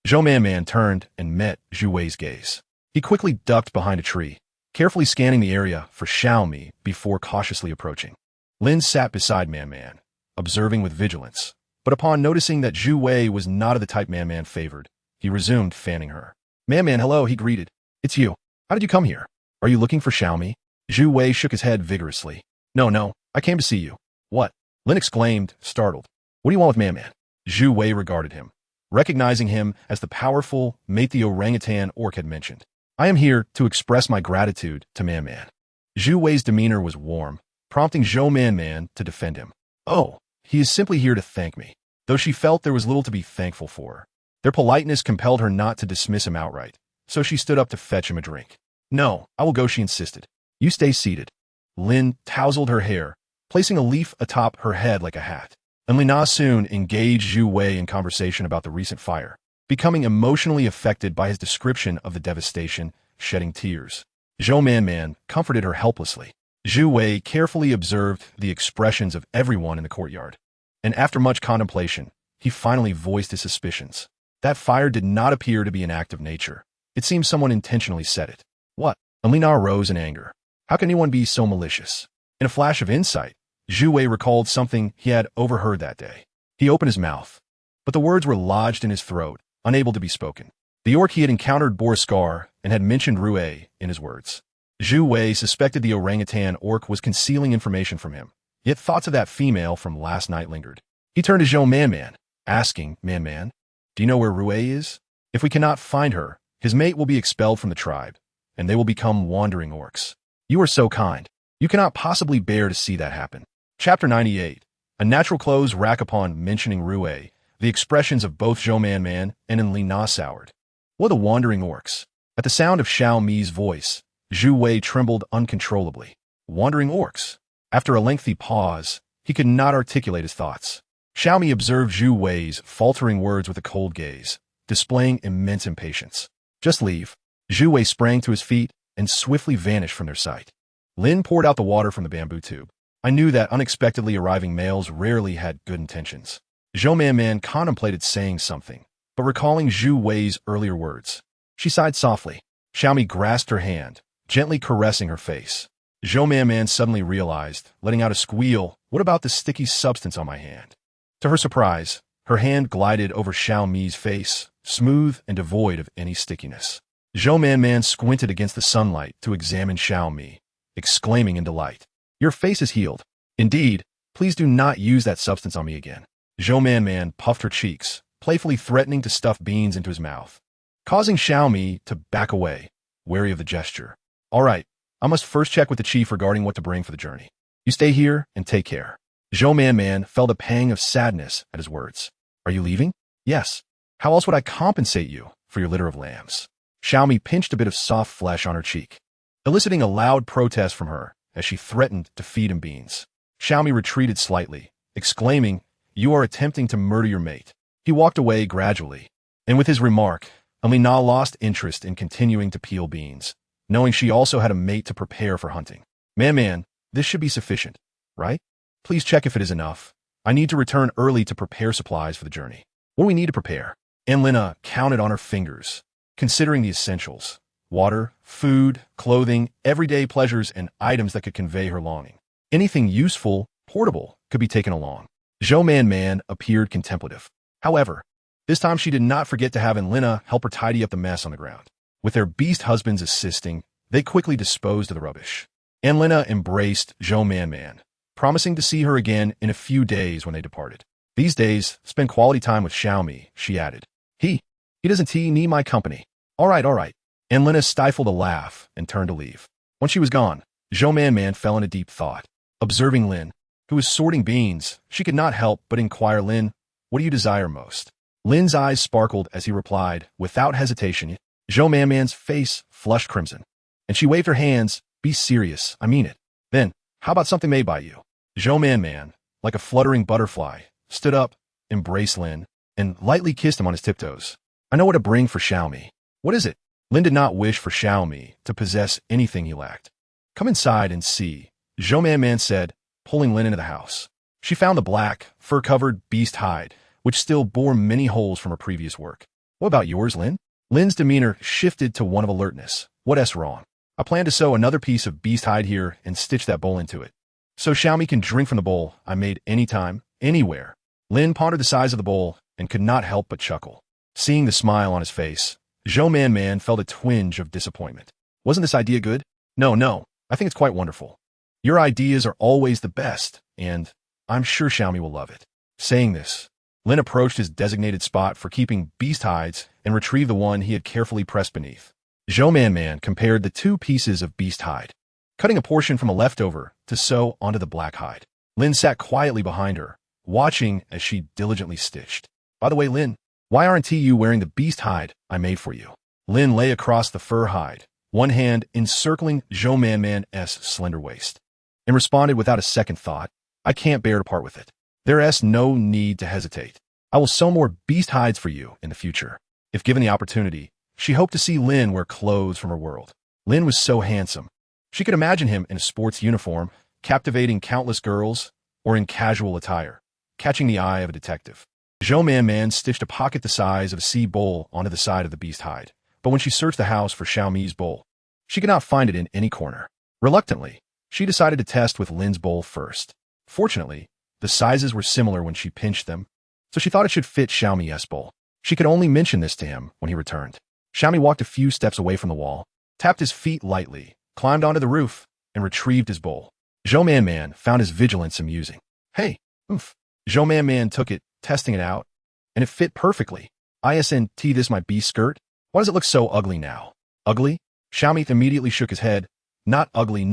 Zhou Manman turned and met Zhu Wei's gaze. He quickly ducked behind a tree, carefully scanning the area for Xiao Mi before cautiously approaching. Lin sat beside Manman, observing with vigilance, but upon noticing that Zhu Wei was not of the type Manman favored, he resumed fanning her. Manman, hello, he greeted. It's you. How did you come here? Are you looking for Xiao Mi? Zhu Wei shook his head vigorously. No, I came to see you. What? Lin exclaimed, startled. What do you want with Manman? Zhu Wei regarded him, recognizing him as the powerful mate the orangutan orc had mentioned. I am here to express my gratitude to Manman. Zhu Wei's demeanor was warm, prompting Zhou Manman to defend him. Oh, he is simply here to thank me, though she felt there was little to be thankful for. Their politeness compelled her not to dismiss him outright, so she stood up to fetch him a drink. No, I will go, she insisted. You stay seated. Lin tousled her hair, placing a leaf atop her head like a hat. And Li Na soon engaged Zhu Wei in conversation about the recent fire, becoming emotionally affected by his description of the devastation, shedding tears. Zhou Manman comforted her helplessly. Zhu Wei carefully observed the expressions of everyone in the courtyard, and after much contemplation, he finally voiced his suspicions. That fire did not appear to be an act of nature. It seemed someone intentionally set it. What? Li Na rose in anger. How can anyone be so malicious? In a flash of insight, Zhu Wei recalled something he had overheard that day. He opened his mouth, but the words were lodged in his throat, unable to be spoken. The orc he had encountered bore a scar and had mentioned Rue in his words. Zhu Wei suspected the orangutan orc was concealing information from him, yet thoughts of that female from last night lingered. He turned to Zhou Manman, asking, Manman, do you know where Rue is? If we cannot find her, his mate will be expelled from the tribe, and they will become wandering orcs. You are so kind. You cannot possibly bear to see that happen. Chapter 98. A natural close rack upon mentioning Rue, the expressions of both Zhou Manman and Li Na soured. What the wandering orcs? At the sound of Xiao Mi's voice, Zhu Wei trembled uncontrollably. Wandering orcs? After a lengthy pause, he could not articulate his thoughts. Xiao Mi observed Zhu Wei's faltering words with a cold gaze, displaying immense impatience. Just leave. Zhu Wei sprang to his feet and swiftly vanished from their sight. Lin poured out the water from the bamboo tube. I knew that unexpectedly arriving males rarely had good intentions. Zhou Manman contemplated saying something, but recalling Zhu Wei's earlier words, she sighed softly. Xiao Mi grasped her hand, gently caressing her face. Zhou Manman suddenly realized, letting out a squeal, what about the sticky substance on my hand? To her surprise, her hand glided over Xiao Mi's face, smooth and devoid of any stickiness. Zhou Manman squinted against the sunlight to examine Xiao Mi, exclaiming in delight, your face is healed. Indeed, please do not use that substance on me again. Zhou Manman puffed her cheeks, playfully threatening to stuff beans into his mouth, causing Xiao Mi to back away, wary of the gesture. All right, I must first check with the chief regarding what to bring for the journey. You stay here and take care. Zhou Manman felt a pang of sadness at his words. Are you leaving? Yes. How else would I compensate you for your litter of lambs? Xiao Mi pinched a bit of soft flesh on her cheek, eliciting a loud protest from her as she threatened to feed him beans. Xiao Mi retreated slightly, exclaiming, you are attempting to murder your mate. He walked away gradually, and with his remark, Alina lost interest in continuing to peel beans, knowing she also had a mate to prepare for hunting. Man, this should be sufficient, right? Please check if it is enough. I need to return early to prepare supplies for the journey. What do we need to prepare? Lina counted on her fingers, considering the essentials: water, food, clothing, everyday pleasures, and items that could convey her longing. Anything useful, portable, could be taken along. Zhou Man appeared contemplative. However, this time she did not forget to have Lina help her tidy up the mess on the ground. With their beast husbands assisting, they quickly disposed of the rubbish. Lina embraced Zhou Man, promising to see her again in a few days when they departed. These days, spend quality time with Xiaomi, she added. He doesn't need my company. All right. Lina stifled a laugh and turned to leave. When she was gone, Zhou Man fell into deep thought. Observing Lin, who was sorting beans, she could not help but inquire, Lin, what do you desire most? Lin's eyes sparkled as he replied, without hesitation. Zhou Man's face flushed crimson, and she waved her hands. Be serious, I mean it. Then, how about something made by you? Zhou Man, like a fluttering butterfly, stood up, embraced Lin, and lightly kissed him on his tiptoes. I know what to bring for Xiaomi. What is it? Lin did not wish for Xiaomi to possess anything he lacked. Come inside and see, Zhou Man said, pulling Lin into the house. She found the black, fur-covered beast hide, which still bore many holes from her previous work. What about yours, Lin? Lin's demeanor shifted to one of alertness. What's wrong? I plan to sew another piece of beast hide here and stitch that bowl into it, so Xiaomi can drink from the bowl I made anytime, anywhere. Lin pondered the size of the bowl and could not help but chuckle. Seeing the smile on his face, Zhou Man felt a twinge of disappointment. Wasn't this idea good? No, I think it's quite wonderful. Your ideas are always the best, and I'm sure Xiaomi will love it. Saying this, Lin approached his designated spot for keeping beast hides and retrieved the one he had carefully pressed beneath. Zhou Man compared the two pieces of beast hide, cutting a portion from a leftover to sew onto the black hide. Lin sat quietly behind her, watching as she diligently stitched. By the way, Lin, why aren't you wearing the beast hide I made for you? Lin lay across the fur hide, one hand encircling Zhou Man's slender waist, and responded without a second thought, I can't bear to part with it. There's no need to hesitate. I will sew more beast hides for you in the future. If given the opportunity, she hoped to see Lin wear clothes from her world. Lin was so handsome. She could imagine him in a sports uniform, captivating countless girls, or in casual attire, catching the eye of a detective. Zhou Man stitched a pocket the size of a sea bowl onto the side of the beast hide, but when she searched the house for Xiaomi's bowl, she could not find it in any corner. Reluctantly, she decided to test with Lin's bowl first. Fortunately, the sizes were similar when she pinched them, so she thought it should fit Xiaomi's bowl. She could only mention this to him when he returned. Xiaomi walked a few steps away from the wall, tapped his feet lightly, climbed onto the roof, and retrieved his bowl. Zhou Man found his vigilance amusing. Hey, oomph. Zhou Man took it, testing it out, and it fit perfectly. Isn't this my beast skirt? Why does it look so ugly now? Ugly? Xiaomi immediately shook his head. Not ugly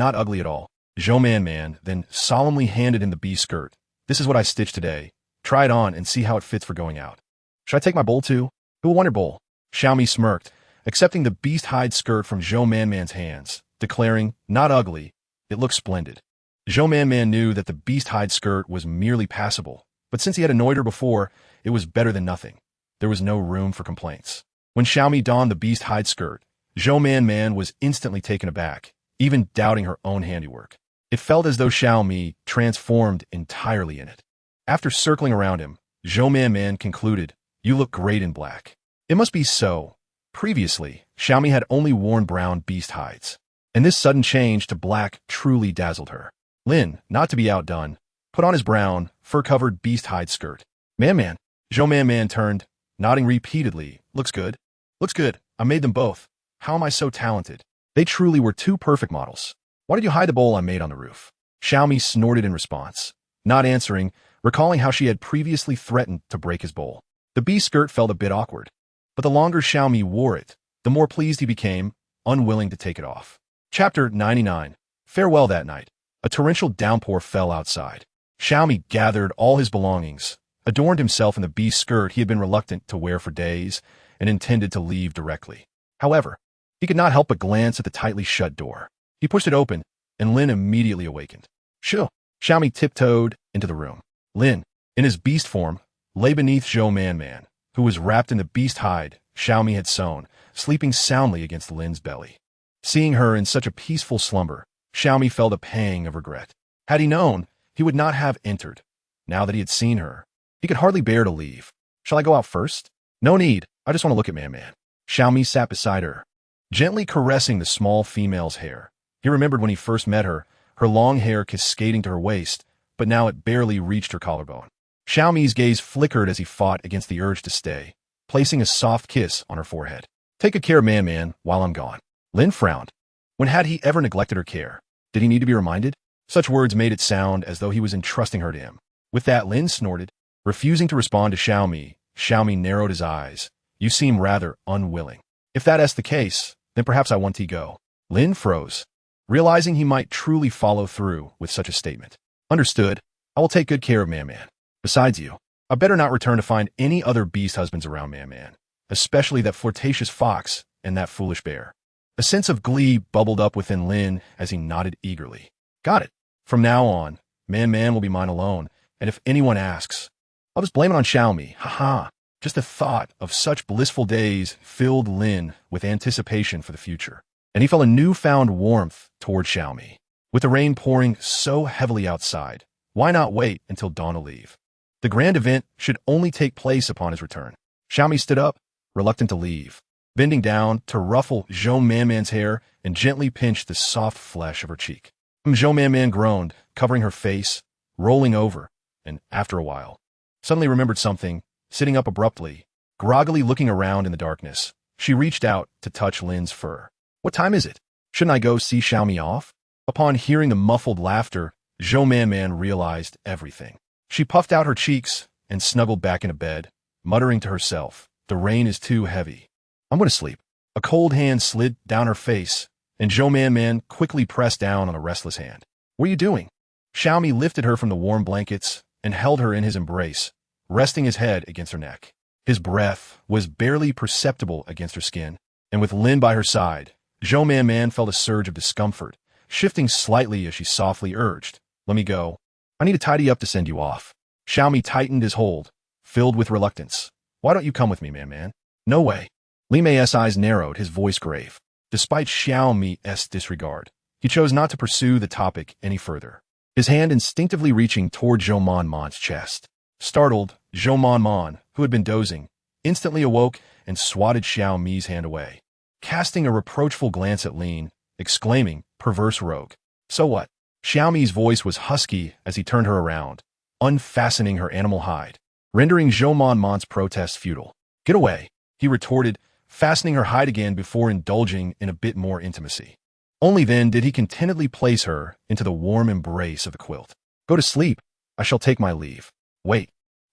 at all. Zhou Man then solemnly handed him the beast skirt. This is what I stitched today. Try it on and see how it fits for going out. Should I take my bowl too? Who will want your bowl? Xiaomi smirked, accepting the beast hide skirt from Zhou Man's hands, declaring, not ugly, it looks splendid. Zhou Man knew that the beast hide skirt was merely passable, but since he had annoyed her before, it was better than nothing. There was no room for complaints. When Xiaomi donned the beast hide skirt, Zhou Man was instantly taken aback, even doubting her own handiwork. It felt as though Xiaomi transformed entirely in it. After circling around him, Zhou Man concluded, you look great in black. It must be so. Previously, Xiaomi had only worn brown beast hides, and this sudden change to black truly dazzled her. Lin, not to be outdone, put on his brown, fur-covered beast hide skirt. Man, Zhou Man turned, nodding repeatedly. Looks good. Looks good. I made them both. How am I so talented? They truly were two perfect models. Why did you hide the bowl I made on the roof? Xiaomi snorted in response, not answering, recalling how she had previously threatened to break his bowl. The beast skirt felt a bit awkward, but the longer Xiaomi wore it, the more pleased he became, unwilling to take it off. Chapter 99. Farewell that night. A torrential downpour fell outside. Xiaomi gathered all his belongings, adorned himself in the beast skirt he had been reluctant to wear for days, and intended to leave directly. However, he could not help but glance at the tightly shut door. He pushed it open, and Lin immediately awakened. Shoo! Xiaomi tiptoed into the room. Lin, in his beast form, lay beneath Zhou Man, who was wrapped in the beast hide, Xiaomi had sown, sleeping soundly against Lin's belly. Seeing her in such a peaceful slumber, Xiaomi felt a pang of regret. Had he known, he would not have entered. Now that he had seen her, he could hardly bear to leave. Shall I go out first? No need. I just want to look at Man. Xiaomi sat beside her, gently caressing the small female's hair. He remembered when he first met her, her long hair cascading to her waist, but now it barely reached her collarbone. Xiaomi's gaze flickered as he fought against the urge to stay, placing a soft kiss on her forehead. Take good care of Man while I'm gone. Lin frowned. When had he ever neglected her care? Did he need to be reminded? Such words made it sound as though he was entrusting her to him. With that, Lin snorted, refusing to respond to Xiaomi. Xiaomi narrowed his eyes. You seem rather unwilling. If that's the case, then perhaps I want to go. Lin froze, realizing he might truly follow through with such a statement. Understood. I will take good care of Man. Besides you, I better not return to find any other beast husbands around Man, especially that flirtatious fox and that foolish bear. A sense of glee bubbled up within Lin as he nodded eagerly. Got it. From now on, Man will be mine alone, and if anyone asks, I'll just blame it on Xiaomi. Haha. Just the thought of such blissful days filled Lin with anticipation for the future, and he felt a newfound warmth toward Xiaomi. With the rain pouring so heavily outside, why not wait until dawn to leave? The grand event should only take place upon his return. Xiaomi stood up, reluctant to leave, bending down to ruffle Zhou Man's hair and gently pinch the soft flesh of her cheek. Zhou Man groaned, covering her face, rolling over, and after a while, suddenly remembered something. Sitting up abruptly, groggily looking around in the darkness, she reached out to touch Lin's fur. What time is it? Shouldn't I go see Xiaomi off? Upon hearing the muffled laughter, Zhou Man realized everything. She puffed out her cheeks and snuggled back into bed, muttering to herself, the rain is too heavy. I'm going to sleep. A cold hand slid down her face, and Zhou Man quickly pressed down on a restless hand. What are you doing? Xiaomi lifted her from the warm blankets and held her in his embrace, resting his head against her neck. His breath was barely perceptible against her skin, and with Lin by her side, Zhou Man felt a surge of discomfort, shifting slightly as she softly urged, Let me go. I need to tidy up to send you off. Xiaomi tightened his hold, filled with reluctance. Why don't you come with me, Man? No way. Li's eyes narrowed, his voice grave. Despite Xiaomi's disregard, he chose not to pursue the topic any further, his hand instinctively reaching toward Zhou Man's chest. Startled, Zhou Man, who had been dozing, instantly awoke and swatted Xiaomi's hand away, casting a reproachful glance at Lin, exclaiming, perverse rogue. So what? Xiaomi's voice was husky as he turned her around, unfastening her animal hide, rendering Zhou Man's protest futile. Get away, he retorted, fastening her hide again before indulging in a bit more intimacy. Only then did he contentedly place her into the warm embrace of the quilt. Go to sleep. I shall take my leave. Wait.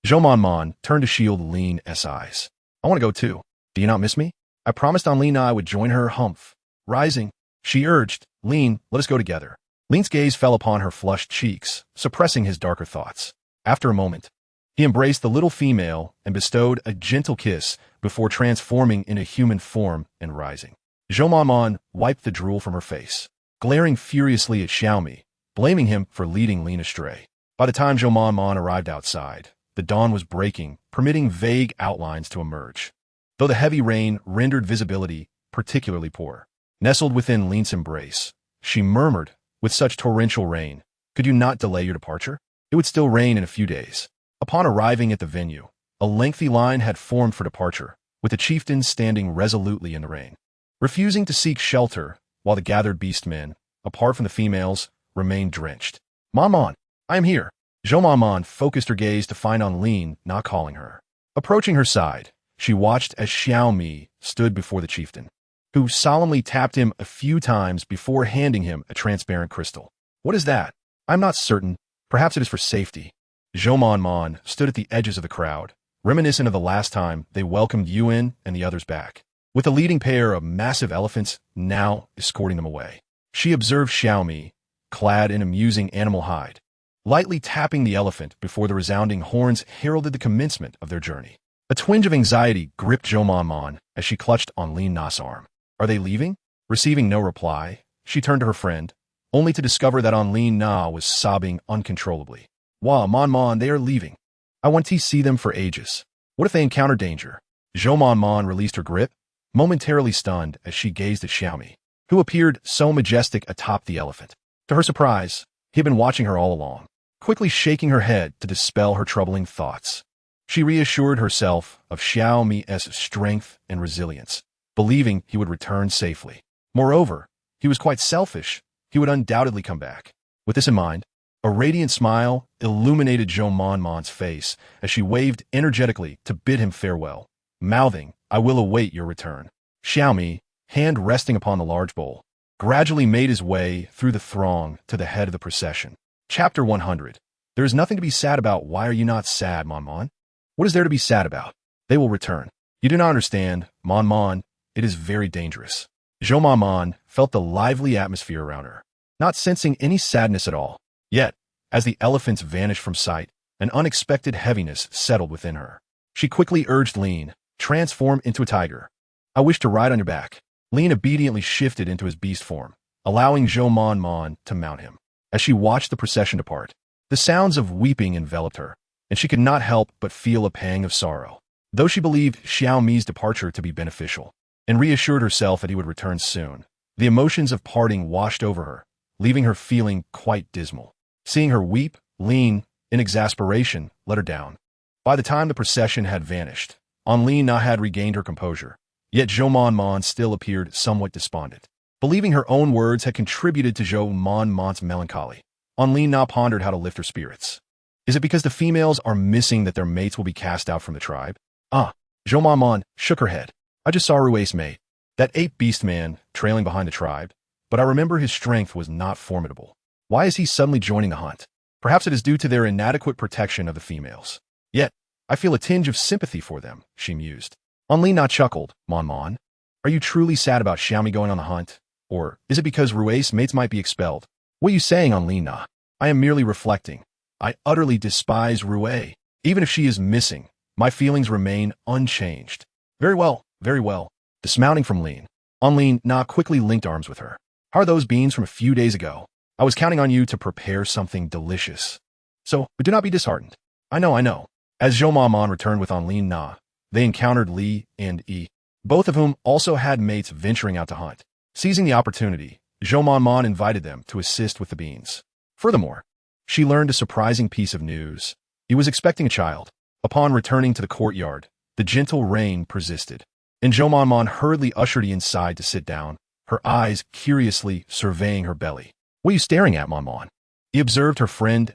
Zhou Man turned to shield Lin's eyes. I want to go too. Do you not miss me? I promised on Lin I would join her. Humph. Rising, she urged, Lin, let us go together. Lin's gaze fell upon her flushed cheeks, suppressing his darker thoughts. After a moment, he embraced the little female and bestowed a gentle kiss before transforming into human form and rising. Zhou Man wiped the drool from her face, glaring furiously at Xiaomi, blaming him for leading Lin astray. By the time Zhou Man arrived outside, the dawn was breaking, permitting vague outlines to emerge, though the heavy rain rendered visibility particularly poor. Nestled within Lin's embrace, she murmured, with such torrential rain, could you not delay your departure? It would still rain in a few days. Upon arriving at the venue, a lengthy line had formed for departure, with the chieftain standing resolutely in the rain, refusing to seek shelter, while the gathered beastmen, apart from the females, remained drenched. Man, I am here. Zhou Man focused her gaze to find on Lin not calling her. Approaching her side, she watched as Xiaomi stood before the chieftain, who solemnly tapped him a few times before handing him a transparent crystal. What is that? I'm not certain. Perhaps it is for safety. Zhou Man stood at the edges of the crowd, reminiscent of the last time they welcomed Yuan and the others back, with a leading pair of massive elephants now escorting them away. She observed Xiaomi, clad in amusing animal hide, lightly tapping the elephant before the resounding horns heralded the commencement of their journey. A twinge of anxiety gripped Zhou Man as she clutched on Lin's arm. Are they leaving? Receiving no reply, she turned to her friend, only to discover that Lin was sobbing uncontrollably. Wah, Man, they are leaving. I want to see them for ages. What if they encounter danger? Zhou Mon released her grip, momentarily stunned as she gazed at Xiaomi, who appeared so majestic atop the elephant. To her surprise, he had been watching her all along, quickly shaking her head to dispel her troubling thoughts. She reassured herself of Xiaomi's strength and resilience, believing he would return safely. Moreover, he was quite selfish. He would undoubtedly come back. With this in mind, a radiant smile illuminated Zhou Mon's face as she waved energetically to bid him farewell, mouthing, "I will await your return." Xiaomi, hand resting upon the large bowl, gradually made his way through the throng to the head of the procession. Chapter 100. There is nothing to be sad about. Why are you not sad, Mon? What is there to be sad about? They will return. You do not understand, Mon. It is very dangerous. Zhou Mon felt the lively atmosphere around her, not sensing any sadness at all. Yet, as the elephants vanished from sight, an unexpected heaviness settled within her. She quickly urged Lin, "Transform into a tiger. I wish to ride on your back." Lin obediently shifted into his beast form, allowing Zhou Mon to mount him. As she watched the procession depart, the sounds of weeping enveloped her, and she could not help but feel a pang of sorrow. Though she believed Xiaomi's departure to be beneficial, and reassured herself that he would return soon, the emotions of parting washed over her, leaving her feeling quite dismal. Seeing her weep, Lin, in exasperation, let her down. By the time the procession had vanished, Lin had regained her composure, yet Zhou Mon still appeared somewhat despondent. Believing her own words had contributed to Zhou Mon's melancholy, Lin pondered how to lift her spirits. Is it because the females are missing that their mates will be cast out from the tribe? Zhou Mon shook her head. I just saw Rui's mate, that ape Beastman, trailing behind the tribe, but I remember his strength was not formidable. Why is he suddenly joining the hunt? Perhaps it is due to their inadequate protection of the females. Yet, I feel a tinge of sympathy for them, she mused. Lin chuckled. Mon, are you truly sad about Xiaomi going on the hunt? Or is it because Rui's mates might be expelled? What are you saying, Lin? I am merely reflecting. I utterly despise Rui. Even if she is missing, my feelings remain unchanged. Very well. Dismounting from Lin quickly linked arms with her. How are those beans from a few days ago? I was counting on you to prepare something delicious. But do not be disheartened. I know. As Zhou Mon returned with Lin, they encountered Li and Yi, both of whom also had mates venturing out to hunt. Seizing the opportunity, Zhou Mon invited them to assist with the beans. Furthermore, she learned a surprising piece of news. He was expecting a child. Upon returning to the courtyard, the gentle rain persisted, and Zhou Mon hurriedly ushered Yi inside to sit down, her eyes curiously surveying her belly. What are you staring at, Mon? He observed her friend's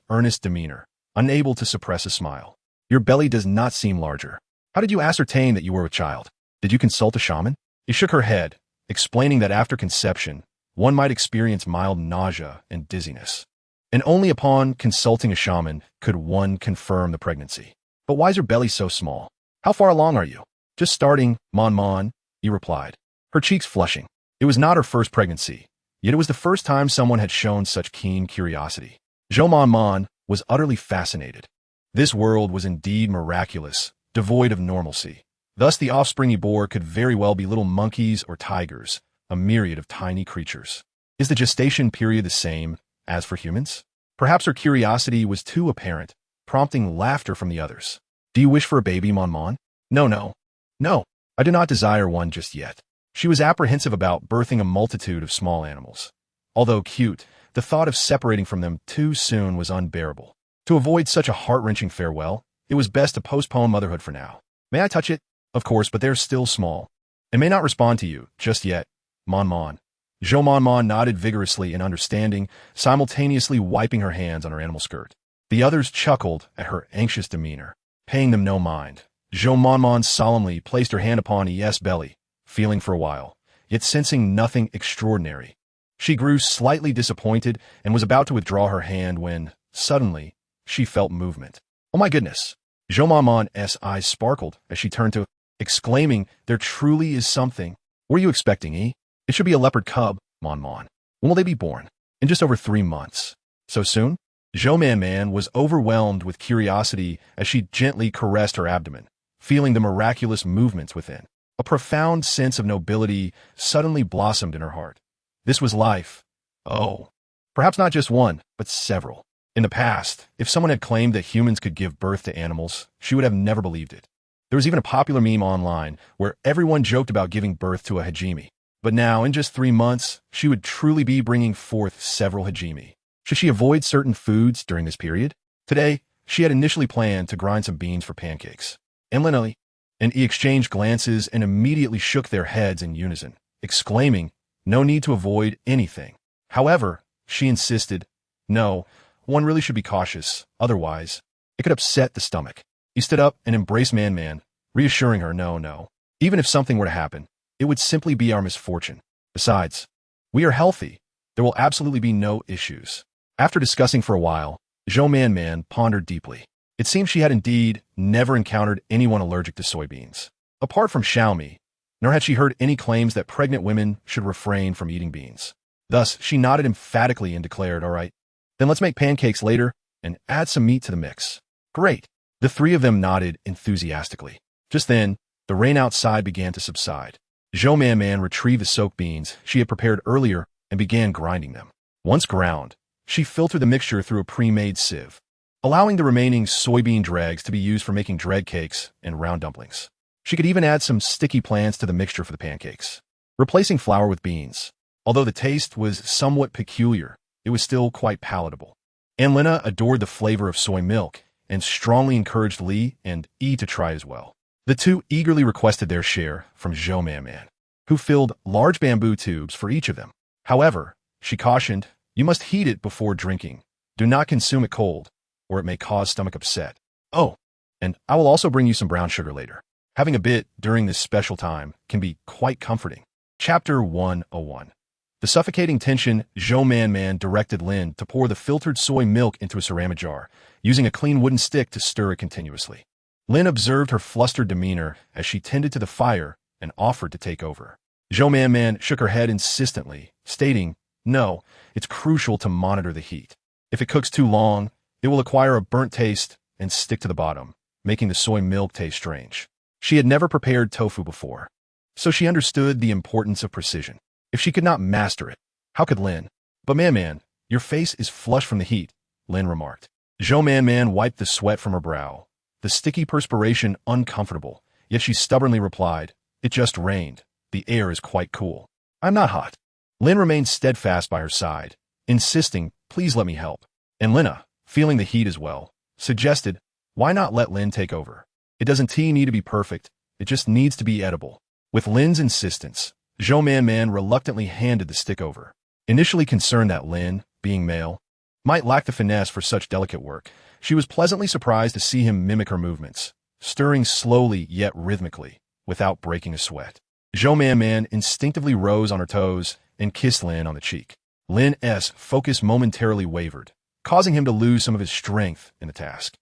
earnest demeanor, unable to suppress a smile. Your belly does not seem larger. How did you ascertain that you were a child? Did you consult a shaman? He shook her head, explaining that after conception, one might experience mild nausea and dizziness, and only upon consulting a shaman could one confirm the pregnancy. But why is your belly so small? How far along are you? Just starting, Mon, he replied, her cheeks flushing. It was not her first pregnancy, yet it was the first time someone had shown such keen curiosity. Zhou Mon was utterly fascinated. This world was indeed miraculous, devoid of normalcy. Thus the offspring he bore could very well be little monkeys or tigers, a myriad of tiny creatures. Is the gestation period the same as for humans? Perhaps her curiosity was too apparent, prompting laughter from the others. Do you wish for a baby, Mon? No, I do not desire one just yet. She was apprehensive about birthing a multitude of small animals. Although cute, the thought of separating from them too soon was unbearable. To avoid such a heart-wrenching farewell, it was best to postpone motherhood for now. May I touch it? Of course, but they're still small, and may not respond to you just yet, Mon. Zhou Mon nodded vigorously in understanding, simultaneously wiping her hands on her animal skirt. The others chuckled at her anxious demeanor, paying them no mind. Zhou Mon solemnly placed her hand upon Yi's belly, feeling for a while, yet sensing nothing extraordinary. She grew slightly disappointed and was about to withdraw her hand when, suddenly, she felt movement. Oh my goodness! Zhou Mon's eyes sparkled as she turned to, exclaiming, there truly is something. What are you expecting, Yi? It should be a leopard cub, Mon. When will they be born? In just over 3 months. So soon? Zhou Man was overwhelmed with curiosity as she gently caressed her abdomen, feeling the miraculous movements within. A profound sense of nobility suddenly blossomed in her heart. This was life. Oh, perhaps not just one, but several. In the past, if someone had claimed that humans could give birth to animals, she would have never believed it. There was even a popular meme online where everyone joked about giving birth to a hajime. But now, in just 3 months, she would truly be bringing forth several hajime. Should she avoid certain foods during this period? Today, she had initially planned to grind some beans for pancakes. And Lena and E exchanged glances and immediately shook their heads in unison, exclaiming, "No need to avoid anything." However, she insisted, "No, one really should be cautious, otherwise, it could upset the stomach." He stood up and embraced Man, reassuring her, no. Even if something were to happen, it would simply be our misfortune. Besides, we are healthy. There will absolutely be no issues. After discussing for a while, Man pondered deeply. It seemed she had indeed never encountered anyone allergic to soybeans. Apart from Xiaomi, nor had she heard any claims that pregnant women should refrain from eating beans. Thus, she nodded emphatically and declared, "All right, then let's make pancakes later and add some meat to the mix." "Great." The three of them nodded enthusiastically. Just then, the rain outside began to subside. Man retrieved the soaked beans she had prepared earlier and began grinding them. Once ground, she filtered the mixture through a pre-made sieve, allowing the remaining soybean dregs to be used for making dread cakes and round dumplings. She could even add some sticky plants to the mixture for the pancakes, replacing flour with beans. Although the taste was somewhat peculiar, it was still quite palatable. And Lena adored the flavor of soy milk and strongly encouraged Li and E to try as well. The two eagerly requested their share from Man, who filled large bamboo tubes for each of them. However, she cautioned, "You must heat it before drinking. Do not consume it cold, or it may cause stomach upset. Oh, and I will also bring you some brown sugar later." Having a bit during this special time can be quite comforting. Chapter 101. The suffocating tension, Man directed Lin to pour the filtered soy milk into a ceramic jar, using a clean wooden stick to stir it continuously. Lin observed her flustered demeanor as she tended to the fire and offered to take over. Man shook her head insistently, stating, "No, it's crucial to monitor the heat. If it cooks too long, it will acquire a burnt taste and stick to the bottom, making the soy milk taste strange." She had never prepared tofu before, so she understood the importance of precision. If she could not master it, how could Lin? "But Man, your face is flushed from the heat," Lin remarked. Man wiped the sweat from her brow, the sticky perspiration uncomfortable, yet she stubbornly replied, "It just rained. The air is quite cool. I'm not hot." Lin remained steadfast by her side, insisting, "Please let me help." And Lena, feeling the heat as well, suggested, "Why not let Lin take over? It doesn't need to be perfect, it just needs to be edible." With Lin's insistence, Man reluctantly handed the stick over. Initially concerned that Lin, being male, might lack the finesse for such delicate work, she was pleasantly surprised to see him mimic her movements, stirring slowly yet rhythmically, without breaking a sweat. Man instinctively rose on her toes and kissed Lin on the cheek. Lin's focus momentarily wavered, causing him to lose some of his strength in the task.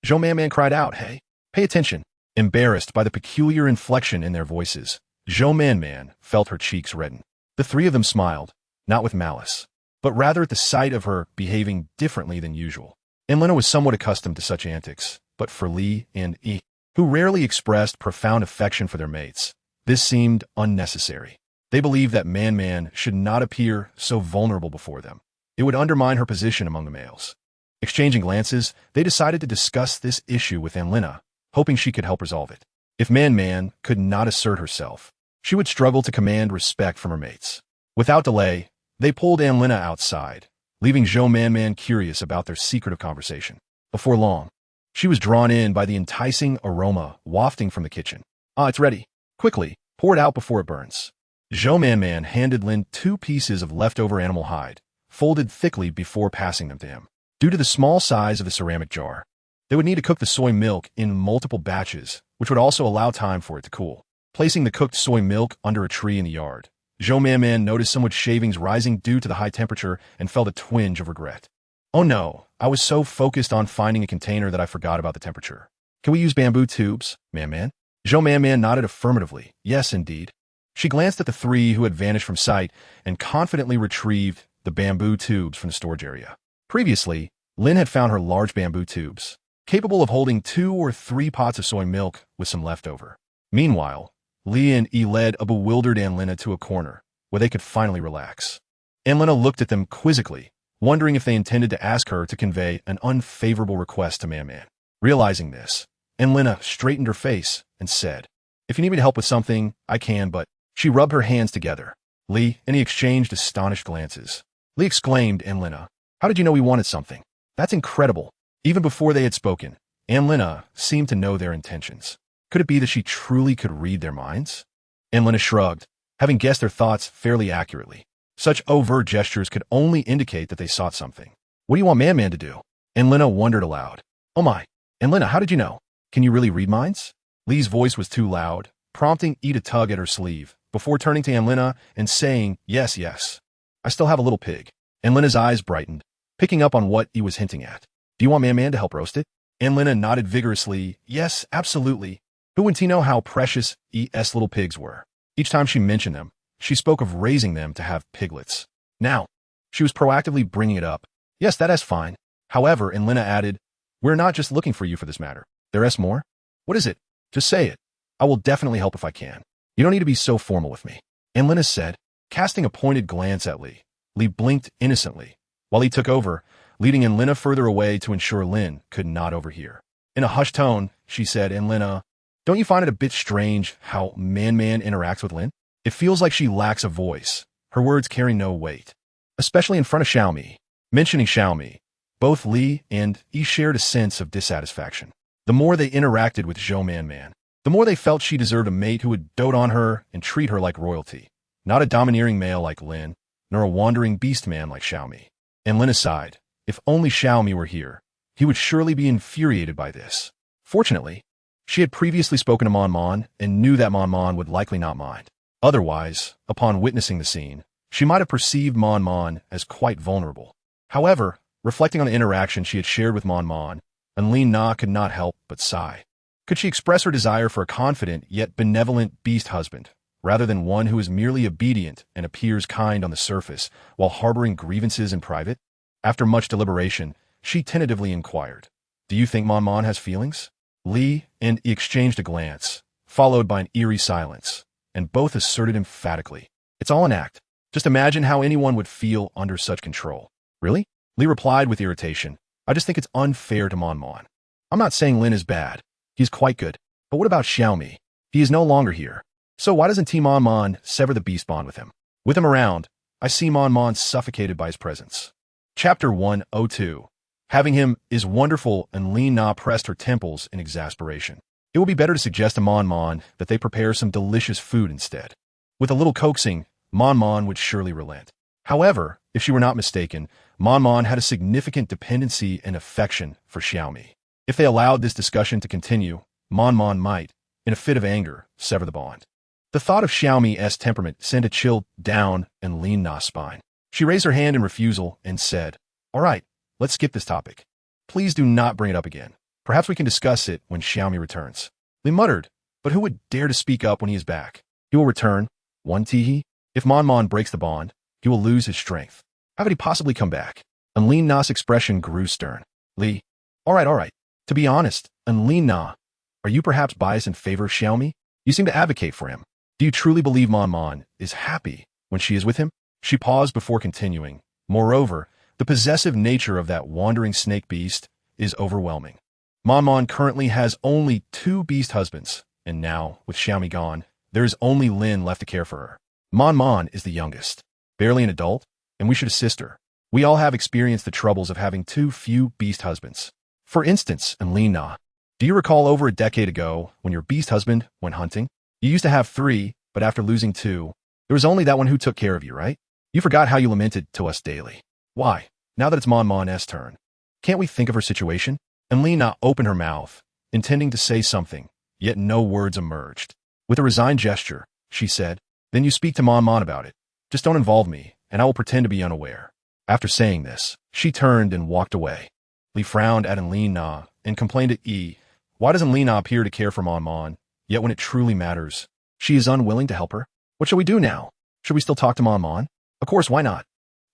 Man cried out, "Hey, pay attention." Embarrassed by the peculiar inflection in their voices, Man felt her cheeks redden. The three of them smiled, not with malice, but rather at the sight of her behaving differently than usual. And Lena was somewhat accustomed to such antics, but for Li and E, who rarely expressed profound affection for their mates, this seemed unnecessary. They believed that Man should not appear so vulnerable before them. It would undermine her position among the males. Exchanging glances, they decided to discuss this issue with Lena, hoping she could help resolve it. If Man could not assert herself, she would struggle to command respect from her mates. Without delay, they pulled Lena outside, leaving Man curious about their secretive conversation. Before long, she was drawn in by the enticing aroma wafting from the kitchen. "Ah, it's ready. Quickly, pour it out before it burns." Man handed Lin 2 pieces of leftover animal hide, folded thickly before passing them to him. Due to the small size of the ceramic jar, they would need to cook the soy milk in multiple batches, which would also allow time for it to cool. Placing the cooked soy milk under a tree in the yard, Man noticed some wood shavings rising due to the high temperature and felt a twinge of regret. "Oh no, I was so focused on finding a container that I forgot about the temperature. Can we use bamboo tubes, Man?" Man nodded affirmatively. Yes, indeed. She glanced at the three who had vanished from sight and confidently retrieved the bamboo tubes from the storage area. Previously, Lin had found her large bamboo tubes, capable of holding 2 or 3 pots of soy milk with some leftover. Meanwhile, Li and E led a bewildered Lena to a corner, where they could finally relax. Lena looked at them quizzically, wondering if they intended to ask her to convey an unfavorable request to Man. Realizing this, Lena straightened her face, and said, "If you need me to help with something, I can, but—" She rubbed her hands together. Lee and he exchanged astonished glances. Lee exclaimed, "Anlina, how did you know we wanted something? That's incredible." Even before they had spoken, Anlina seemed to know their intentions. Could it be that she truly could read their minds? Anlina shrugged, having guessed their thoughts fairly accurately. Such overt gestures could only indicate that they sought something. "What do you want Man-Man to do?" Anlina wondered aloud. "Oh my, Anlina, how did you know? Can you really read minds?" Lee's voice was too loud, prompting E to tug at her sleeve, before turning to Anlina and saying, "Yes, yes. I still have a little pig." Anlina's eyes brightened, picking up on what E was hinting at. "Do you want Man-Man to help roast it?" Anlina nodded vigorously. "Yes, absolutely." Who wouldn't he know how precious E.'s little pigs were? Each time she mentioned them, she spoke of raising them to have piglets. Now, she was proactively bringing it up. "Yes, that is fine. However," Anlina added, "we're not just looking for you for this matter. There's more?" "What is it? Just say it. I will definitely help if I can. You don't need to be so formal with me," Anlina said, casting a pointed glance at Lee. Lee blinked innocently, while he took over, leading Anlina further away to ensure Lin could not overhear. In a hushed tone, she said, "Anlina, don't you find it a bit strange how Man-Man interacts with Lin? It feels like she lacks a voice. Her words carry no weight, especially in front of Xiaomi." Mentioning Xiaomi, both Lee and E shared a sense of dissatisfaction. The more they interacted with Zhou Man-Man, the more they felt she deserved a mate who would dote on her and treat her like royalty, not a domineering male like Lin, nor a wandering Beastman like Xiaomi. And Lin sighed. If only Xiaomi were here, he would surely be infuriated by this. Fortunately, she had previously spoken to Mon Mon and knew that Mon Mon would likely not mind. Otherwise, upon witnessing the scene, she might have perceived Mon Mon as quite vulnerable. However, reflecting on the interaction she had shared with Mon Mon, Lin Na could not help but sigh. Could she express her desire for a confident yet benevolent beast husband, rather than one who is merely obedient and appears kind on the surface while harboring grievances in private? After much deliberation, she tentatively inquired, "Do you think Mon Mon has feelings?" Lee and E exchanged a glance, followed by an eerie silence, and both asserted emphatically, "It's all an act. Just imagine how anyone would feel under such control." "Really?" Lee replied with irritation. "I just think it's unfair to Mon Mon. I'm not saying Lin is bad. He's quite good. But what about Xiaomi? He is no longer here. So why doesn't T Mon Mon sever the beast bond with him? With him around, I see Mon Mon suffocated by his presence." Chapter 102. Having him is wonderful, and Lin Na pressed her temples in exasperation. It would be better to suggest to Mon Mon that they prepare some delicious food instead. With a little coaxing, Mon Mon would surely relent. However, if she were not mistaken, Mon Mon had a significant dependency and affection for Xiaomi. If they allowed this discussion to continue, Mon Mon might, in a fit of anger, sever the bond. The thought of Xiaomi's temperament sent a chill down Lin Na's spine. She raised her hand in refusal and said, "All right, let's skip this topic. Please do not bring it up again. Perhaps we can discuss it when Xiaomi returns." They muttered, "But who would dare to speak up when he is back? He will return, one Teehee. If Mon Mon breaks the bond, he will lose his strength. How could he possibly come back?" Lin Na's expression grew stern. "Lee, all right. To be honest, Lin Na, are you perhaps biased in favor of Xiaomi? You seem to advocate for him. Do you truly believe Mon Mon is happy when she is with him?" She paused before continuing. "Moreover, the possessive nature of that wandering snake beast is overwhelming. Mon Mon currently has only 2 beast husbands, and now, with Xiaomi gone, there is only Lin left to care for her. Mon Mon is the youngest, barely an adult, and we should assist her. We all have experienced the troubles of having too few beast husbands. For instance, Lin Na, do you recall over a decade ago when your beast husband went hunting? You used to have 3, but after losing 2, there was only that one who took care of you, right? You forgot how you lamented to us daily. Why, now that it's Mon Mon's turn, can't we think of her situation?" Lin Na opened her mouth, intending to say something, yet no words emerged. With a resigned gesture, she said, "Then you speak to Mon Mon about it. Just don't involve me, and I will pretend to be unaware." After saying this, she turned and walked away. Lee frowned at Lin Na and complained to E. Why doesn't Lin Na appear to care for Mon Mon, yet when it truly matters, she is unwilling to help her? What shall we do now? Should we still talk to Mon Mon? Of course, why not?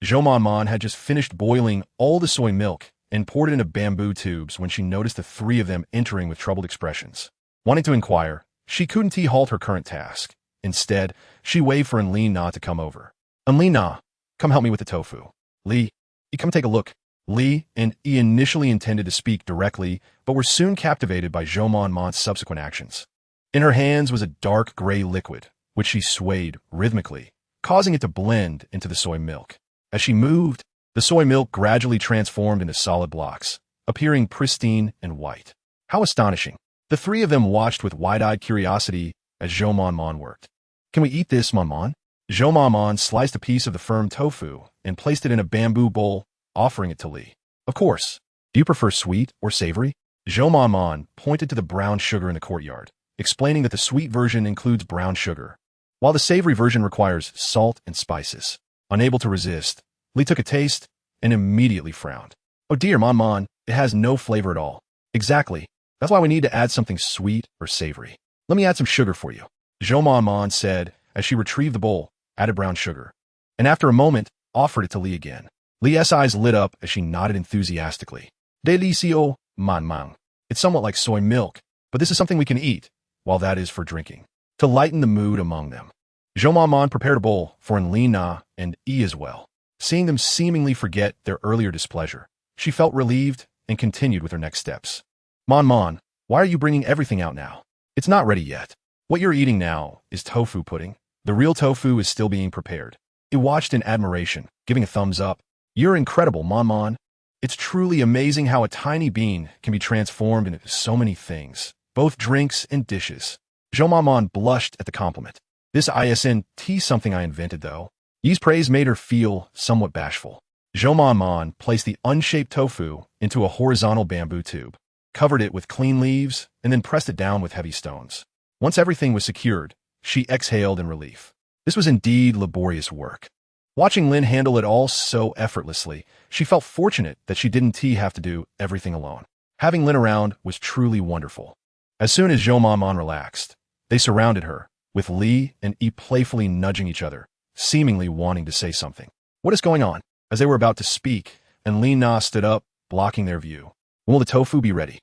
Zhou Mon Mon had just finished boiling all the soy milk and poured it into bamboo tubes when she noticed the 3 of them entering with troubled expressions. Wanting to inquire, she couldn't halt her current task. Instead, she waved for Lin Na to come over. Lin Na, come help me with the tofu. Lee, you come take a look. Lee and E initially intended to speak directly, but were soon captivated by Zhou Mon Mon's subsequent actions. In her hands was a dark gray liquid, which she swayed rhythmically, causing it to blend into the soy milk. As she moved, the soy milk gradually transformed into solid blocks, appearing pristine and white. How astonishing! The three of them watched with wide-eyed curiosity as Zhou Mon worked. Can we eat this, Mon? Zhou Mon sliced a piece of the firm tofu and placed it in a bamboo bowl, offering it to Li. Of course. Do you prefer sweet or savory? Zhou Mon pointed to the brown sugar in the courtyard, explaining that the sweet version includes brown sugar, while the savory version requires salt and spices. Unable to resist, Li took a taste and immediately frowned. Oh dear, Mon, it has no flavor at all. Exactly. That's why we need to add something sweet or savory. Let me add some sugar for you. Zhou Mon said as she retrieved the bowl, added brown sugar, and after a moment, offered it to Li again. Li's eyes lit up as she nodded enthusiastically. Delicioso, Mon. It's somewhat like soy milk, but this is something we can eat, while that is for drinking, to lighten the mood among them. Zhou Mon prepared a bowl for Lina and Yi as well. Seeing them seemingly forget their earlier displeasure, she felt relieved and continued with her next steps. Mon, why are you bringing everything out now? It's not ready yet. What you're eating now is tofu pudding. The real tofu is still being prepared. He watched in admiration, giving a thumbs up. You're incredible, Mon. It's truly amazing how a tiny bean can be transformed into so many things, both drinks and dishes. Zhou Mon blushed at the compliment. This isn't something I invented, though. Yi's praise made her feel somewhat bashful. Zhou Mon placed the unshaped tofu into a horizontal bamboo tube, covered it with clean leaves, and then pressed it down with heavy stones. Once everything was secured, she exhaled in relief. This was indeed laborious work. Watching Lin handle it all so effortlessly, she felt fortunate that she didn't have to do everything alone. Having Lin around was truly wonderful. As soon as Zhou Mon relaxed, they surrounded her, with Li and Yi playfully nudging each other, seemingly wanting to say something. What is going on? As they were about to speak, and Lina stood up, blocking their view. When will the tofu be ready?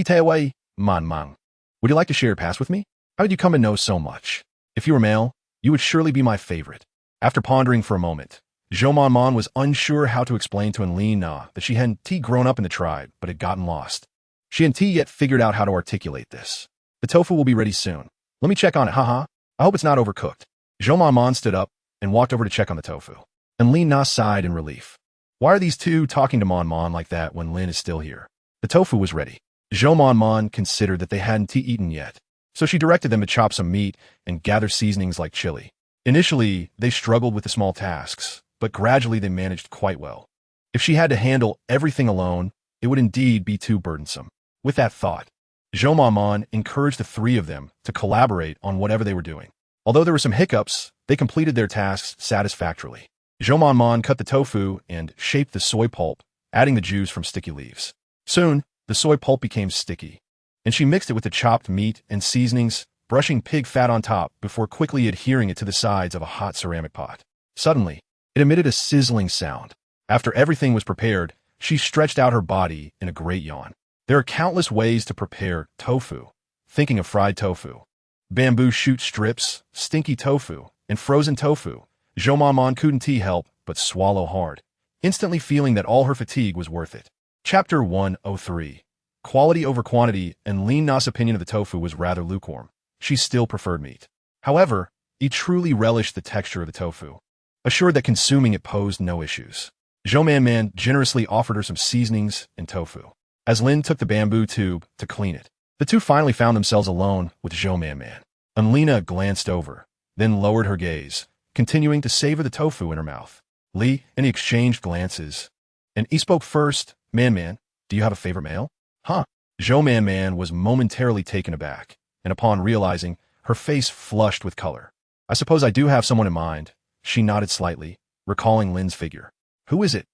Away, Mon. Would you like to share your past with me? How did you come to know so much? If you were male, you would surely be my favorite. After pondering for a moment, Zhou Mon was unsure how to explain to Lina that she hadn't grown up in the tribe, but had gotten lost. She hadn't yet figured out how to articulate this. The tofu will be ready soon. Let me check on it, haha. I hope it's not overcooked. Zhou Mon stood up and walked over to check on the tofu. And Lina sighed in relief. Why are these two talking to Mon like that when Lin is still here? The tofu was ready. Zhou Mon considered that they hadn't eaten yet, so she directed them to chop some meat and gather seasonings like chili. Initially, they struggled with the small tasks, but gradually they managed quite well. If she had to handle everything alone, it would indeed be too burdensome. With that thought, Zhou Mon encouraged the three of them to collaborate on whatever they were doing. Although there were some hiccups, they completed their tasks satisfactorily. Zhou Mon cut the tofu and shaped the soy pulp, adding the juice from sticky leaves. Soon, the soy pulp became sticky, and she mixed it with the chopped meat and seasonings, brushing pig fat on top before quickly adhering it to the sides of a hot ceramic pot. Suddenly, it emitted a sizzling sound. After everything was prepared, she stretched out her body in a great yawn. There are countless ways to prepare tofu. Thinking of fried tofu, bamboo shoot strips, stinky tofu, and frozen tofu, Zhou Mon couldn't help but swallow hard, instantly feeling that all her fatigue was worth it. Chapter 103. Quality over quantity, and Lina's opinion of the tofu was rather lukewarm. She still preferred meat. However, he truly relished the texture of the tofu, assured that consuming it posed no issues. Zhou Man generously offered her some seasonings and tofu. As Lin took the bamboo tube to clean it, the two finally found themselves alone with Zhou Man. And Lina glanced over, then lowered her gaze, continuing to savor the tofu in her mouth. Li and he exchanged glances, and he spoke first. Man, do you have a favorite male? Huh? Zhou Man was momentarily taken aback, and upon realizing, her face flushed with color. I suppose I do have someone in mind. She nodded slightly, recalling Lin's figure. Who is it?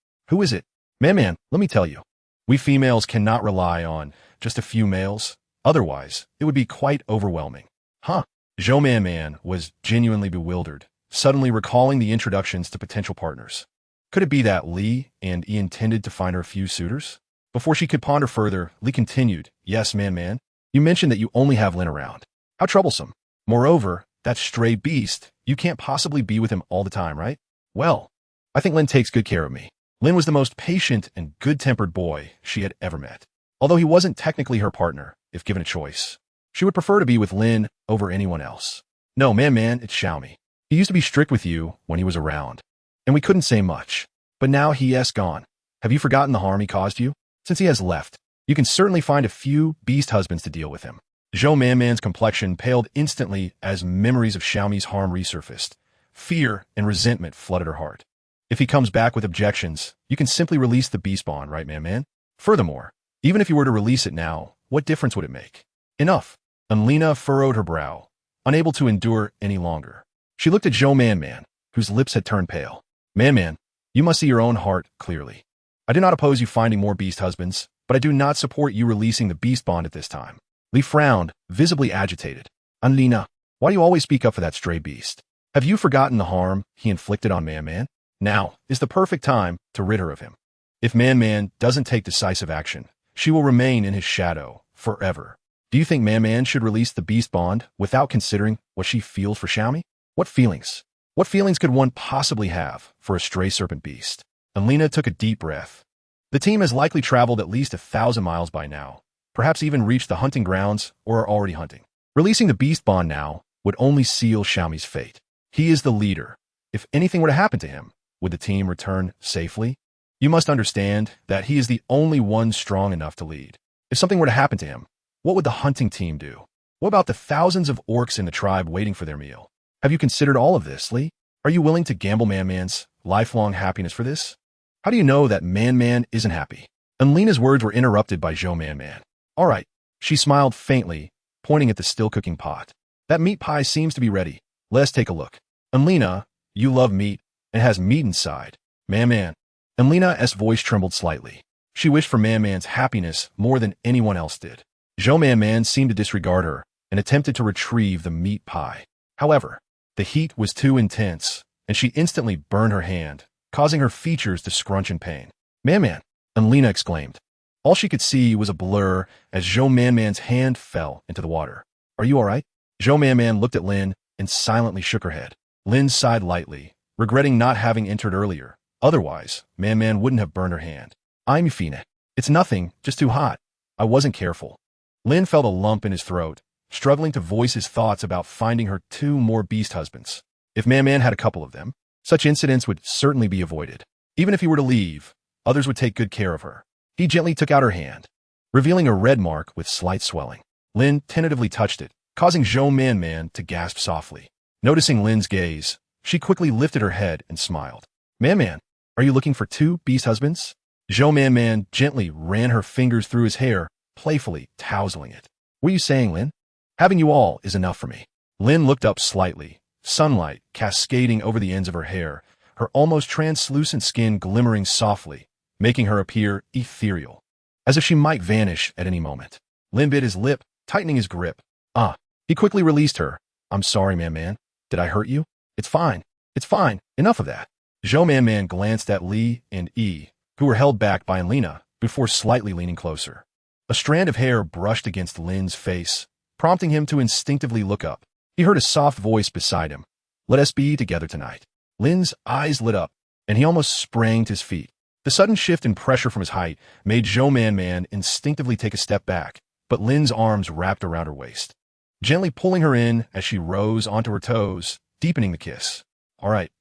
Man, let me tell you. We females cannot rely on just a few males, otherwise it would be quite overwhelming. Huh? Zhou Man was genuinely bewildered, suddenly recalling the introductions to potential partners. Could it be that Li and he intended to find her a few suitors? Before she could ponder further, Li continued, Yes, man, you mentioned that you only have Lin around. How troublesome. Moreover, that stray beast, you can't possibly be with him all the time, right? Well, I think Lin takes good care of me. Lin was the most patient and good-tempered boy she had ever met, although he wasn't technically her partner, if given a choice. She would prefer to be with Lin over anyone else. No, man, it's Xiaomi. He used to be strict with you when he was around, and we couldn't say much. But now he has gone. Have you forgotten the harm he caused you? Since he has left, you can certainly find a few beast husbands to deal with him. Zhou Manman's complexion paled instantly as memories of Xiaomi's harm resurfaced. Fear and resentment flooded her heart. If he comes back with objections, you can simply release the beast bond, right, man? Furthermore, even if you were to release it now, what difference would it make? Enough. Lina furrowed her brow, unable to endure any longer. She looked at Zhou Manman, whose lips had turned pale. Man, you must see your own heart clearly. I do not oppose you finding more beast husbands, but I do not support you releasing the beast bond at this time. Li frowned, visibly agitated. Lina, why do you always speak up for that stray beast? Have you forgotten the harm he inflicted on Man? Now is the perfect time to rid her of him. If Man doesn't take decisive action, she will remain in his shadow forever. Do you think Man should release the beast bond without considering what she feels for Xiaomi? What feelings? What feelings could one possibly have for a stray serpent beast? Lina took a deep breath. The team has likely traveled at least 1,000 miles by now, perhaps even reached the hunting grounds or are already hunting. Releasing the beast bond now would only seal Xiaomi's fate. He is the leader. If anything were to happen to him, would the team return safely? You must understand that he is the only one strong enough to lead. If something were to happen to him, what would the hunting team do? What about the thousands of orcs in the tribe waiting for their meal? Have you considered all of this, Li? Are you willing to gamble Man's lifelong happiness for this? How do you know that Man isn't happy? Lina's words were interrupted by Zhou Manman. All right, she smiled faintly, pointing at the still-cooking pot. That meat pie seems to be ready. Let's take a look. Lina, you love meat, and has meat inside. Man. Lina's voice trembled slightly. She wished for Man's happiness more than anyone else did. Zhou Manman seemed to disregard her and attempted to retrieve the meat pie. However, the heat was too intense, and she instantly burned her hand, causing her features to scrunch in pain. Man, Lina exclaimed. All she could see was a blur as Zhou Manman's hand fell into the water. Are you all right? Zhou Manman looked at Lin and silently shook her head. Lin sighed lightly, regretting not having entered earlier. Otherwise, Man wouldn't have burned her hand. I'm fine. It's nothing, just too hot. I wasn't careful. Lin felt a lump in his throat, struggling to voice his thoughts about finding her 2 more beast husbands. If Man had a couple of them, such incidents would certainly be avoided. Even if he were to leave, others would take good care of her. He gently took out her hand, revealing a red mark with slight swelling. Lin tentatively touched it, causing Zhou Manman to gasp softly. Noticing Lin's gaze, she quickly lifted her head and smiled. Man, are you looking for 2 beast husbands? Zhou Manman gently ran her fingers through his hair, playfully tousling it. What are you saying, Lin? Having you all is enough for me. Lin looked up slightly, sunlight cascading over the ends of her hair, her almost translucent skin glimmering softly, making her appear ethereal, as if she might vanish at any moment. Lin bit his lip, tightening his grip. He quickly released her. I'm sorry, Man. Did I hurt you? It's fine. Enough of that. Zhou Manman glanced at Li and Yi, who were held back by Lina, before slightly leaning closer. A strand of hair brushed against Lin's face, prompting him to instinctively look up. He heard a soft voice beside him. Let us be together tonight. Lin's eyes lit up, and he almost sprang to his feet. The sudden shift in pressure from his height made Zhou Manman instinctively take a step back, but Lin's arms wrapped around her waist, gently pulling her in as she rose onto her toes, deepening the kiss. All right,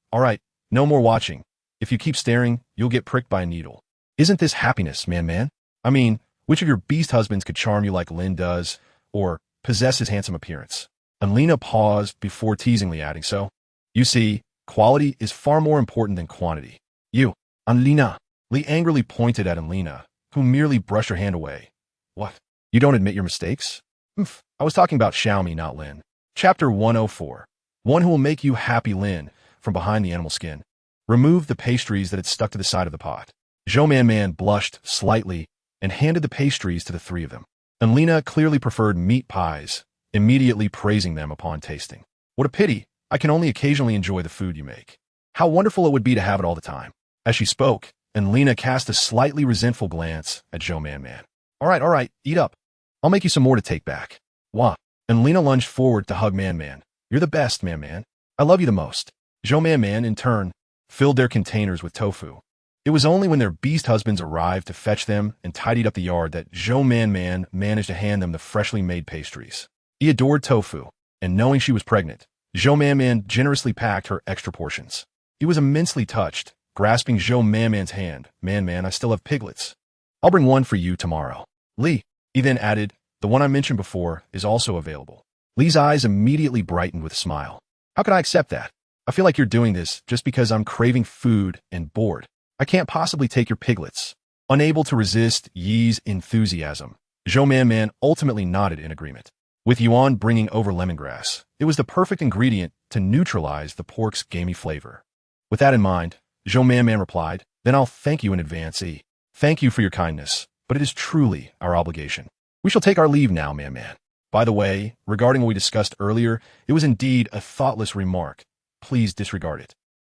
no more watching. If you keep staring, you'll get pricked by a needle. Isn't this happiness, Man? I mean, which of your beast husbands could charm you like Lin does, or possess his handsome appearance? Lina paused before teasingly adding, so, you see, quality is far more important than quantity. You, Lina. Li angrily pointed at Lina, who merely brushed her hand away. What? You don't admit your mistakes? I was talking about Xiaomi, not Lin. Chapter 104. One who will make you happy, Lin, from behind the animal skin. Remove the pastries that had stuck to the side of the pot. Zhou Manman blushed slightly and handed the pastries to the 3 of them. Lina clearly preferred meat pies, immediately praising them upon tasting. What a pity, I can only occasionally enjoy the food you make. How wonderful it would be to have it all the time. As she spoke, Lina cast a slightly resentful glance at Zhou Manman. All right, eat up. I'll make you some more to take back. Wah. Lina lunged forward to hug Man. You're the best, Man. I love you the most. Zhou Manman, in turn, filled their containers with tofu. It was only when their beast husbands arrived to fetch them and tidied up the yard that Zhou Manman managed to hand them the freshly made pastries. He adored tofu, and knowing she was pregnant, Zhou Man generously packed her extra portions. He was immensely touched, grasping Zhou Man's hand. Man, I still have piglets. I'll bring one for you tomorrow. Li, he then added, the one I mentioned before is also available. Li's eyes immediately brightened with a smile. How could I accept that? I feel like you're doing this just because I'm craving food and bored. I can't possibly take your piglets. Unable to resist Yi's enthusiasm, Zhou Man ultimately nodded in agreement. With Yuan bringing over lemongrass, it was the perfect ingredient to neutralize the pork's gamey flavor. With that in mind, Zhou Man replied, then I'll thank you in advance, Yi. Thank you for your kindness, but it is truly our obligation. We shall take our leave now, Man. By the way, regarding what we discussed earlier, it was indeed a thoughtless remark. Please disregard it.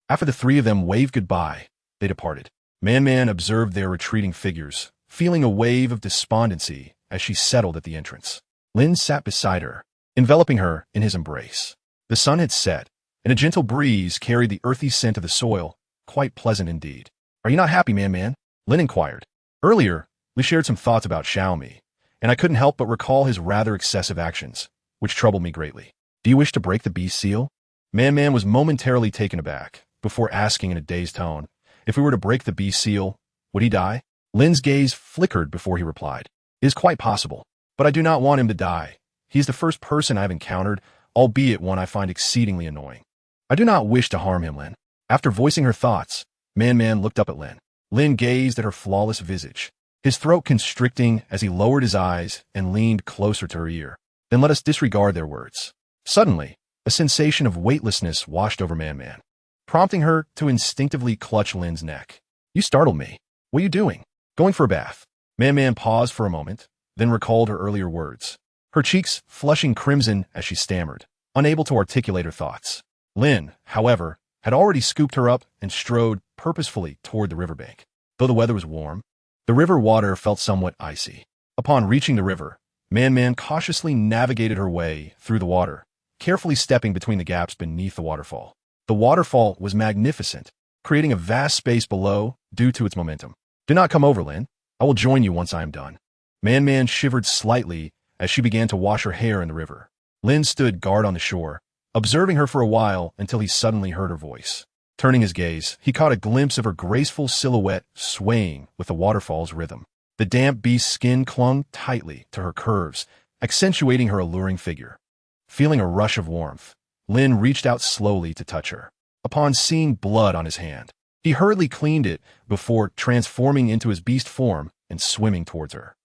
After the three of them waved goodbye, they departed. Man observed their retreating figures, feeling a wave of despondency as she settled at the entrance. Lin sat beside her, enveloping her in his embrace. The sun had set, and a gentle breeze carried the earthy scent of the soil, quite pleasant indeed. Are you not happy, Man? Lin inquired. Earlier, we shared some thoughts about Xiaomi, and I couldn't help but recall his rather excessive actions, which troubled me greatly. Do you wish to break the beast seal? Man was momentarily taken aback, before asking in a dazed tone, if we were to break the beast seal, would he die? Lin's gaze flickered before he replied. It is quite possible, but I do not want him to die. He is the first person I have encountered, albeit one I find exceedingly annoying. I do not wish to harm him, Lin. After voicing her thoughts, Man looked up at Lin. Lin gazed at her flawless visage, his throat constricting as he lowered his eyes and leaned closer to her ear. Then let us disregard their words. Suddenly, a sensation of weightlessness washed over Man, prompting her to instinctively clutch Lin's neck. You startled me. What are you doing? Going for a bath. Man paused for a moment, then recalled her earlier words, her cheeks flushing crimson as she stammered, unable to articulate her thoughts. Lin, however, had already scooped her up and strode purposefully toward the riverbank. Though the weather was warm, the river water felt somewhat icy. Upon reaching the river, Man cautiously navigated her way through the water, carefully stepping between the gaps beneath the waterfall. The waterfall was magnificent, creating a vast space below due to its momentum. Do not come over, Lin. I will join you once I am done. Man shivered slightly as she began to wash her hair in the river. Lin stood guard on the shore, observing her for a while until he suddenly heard her voice. Turning his gaze, he caught a glimpse of her graceful silhouette swaying with the waterfall's rhythm. The damp beast's skin clung tightly to her curves, accentuating her alluring figure. Feeling a rush of warmth, Lin reached out slowly to touch her. Upon seeing blood on his hand, he hurriedly cleaned it before transforming into his beast form and swimming towards her.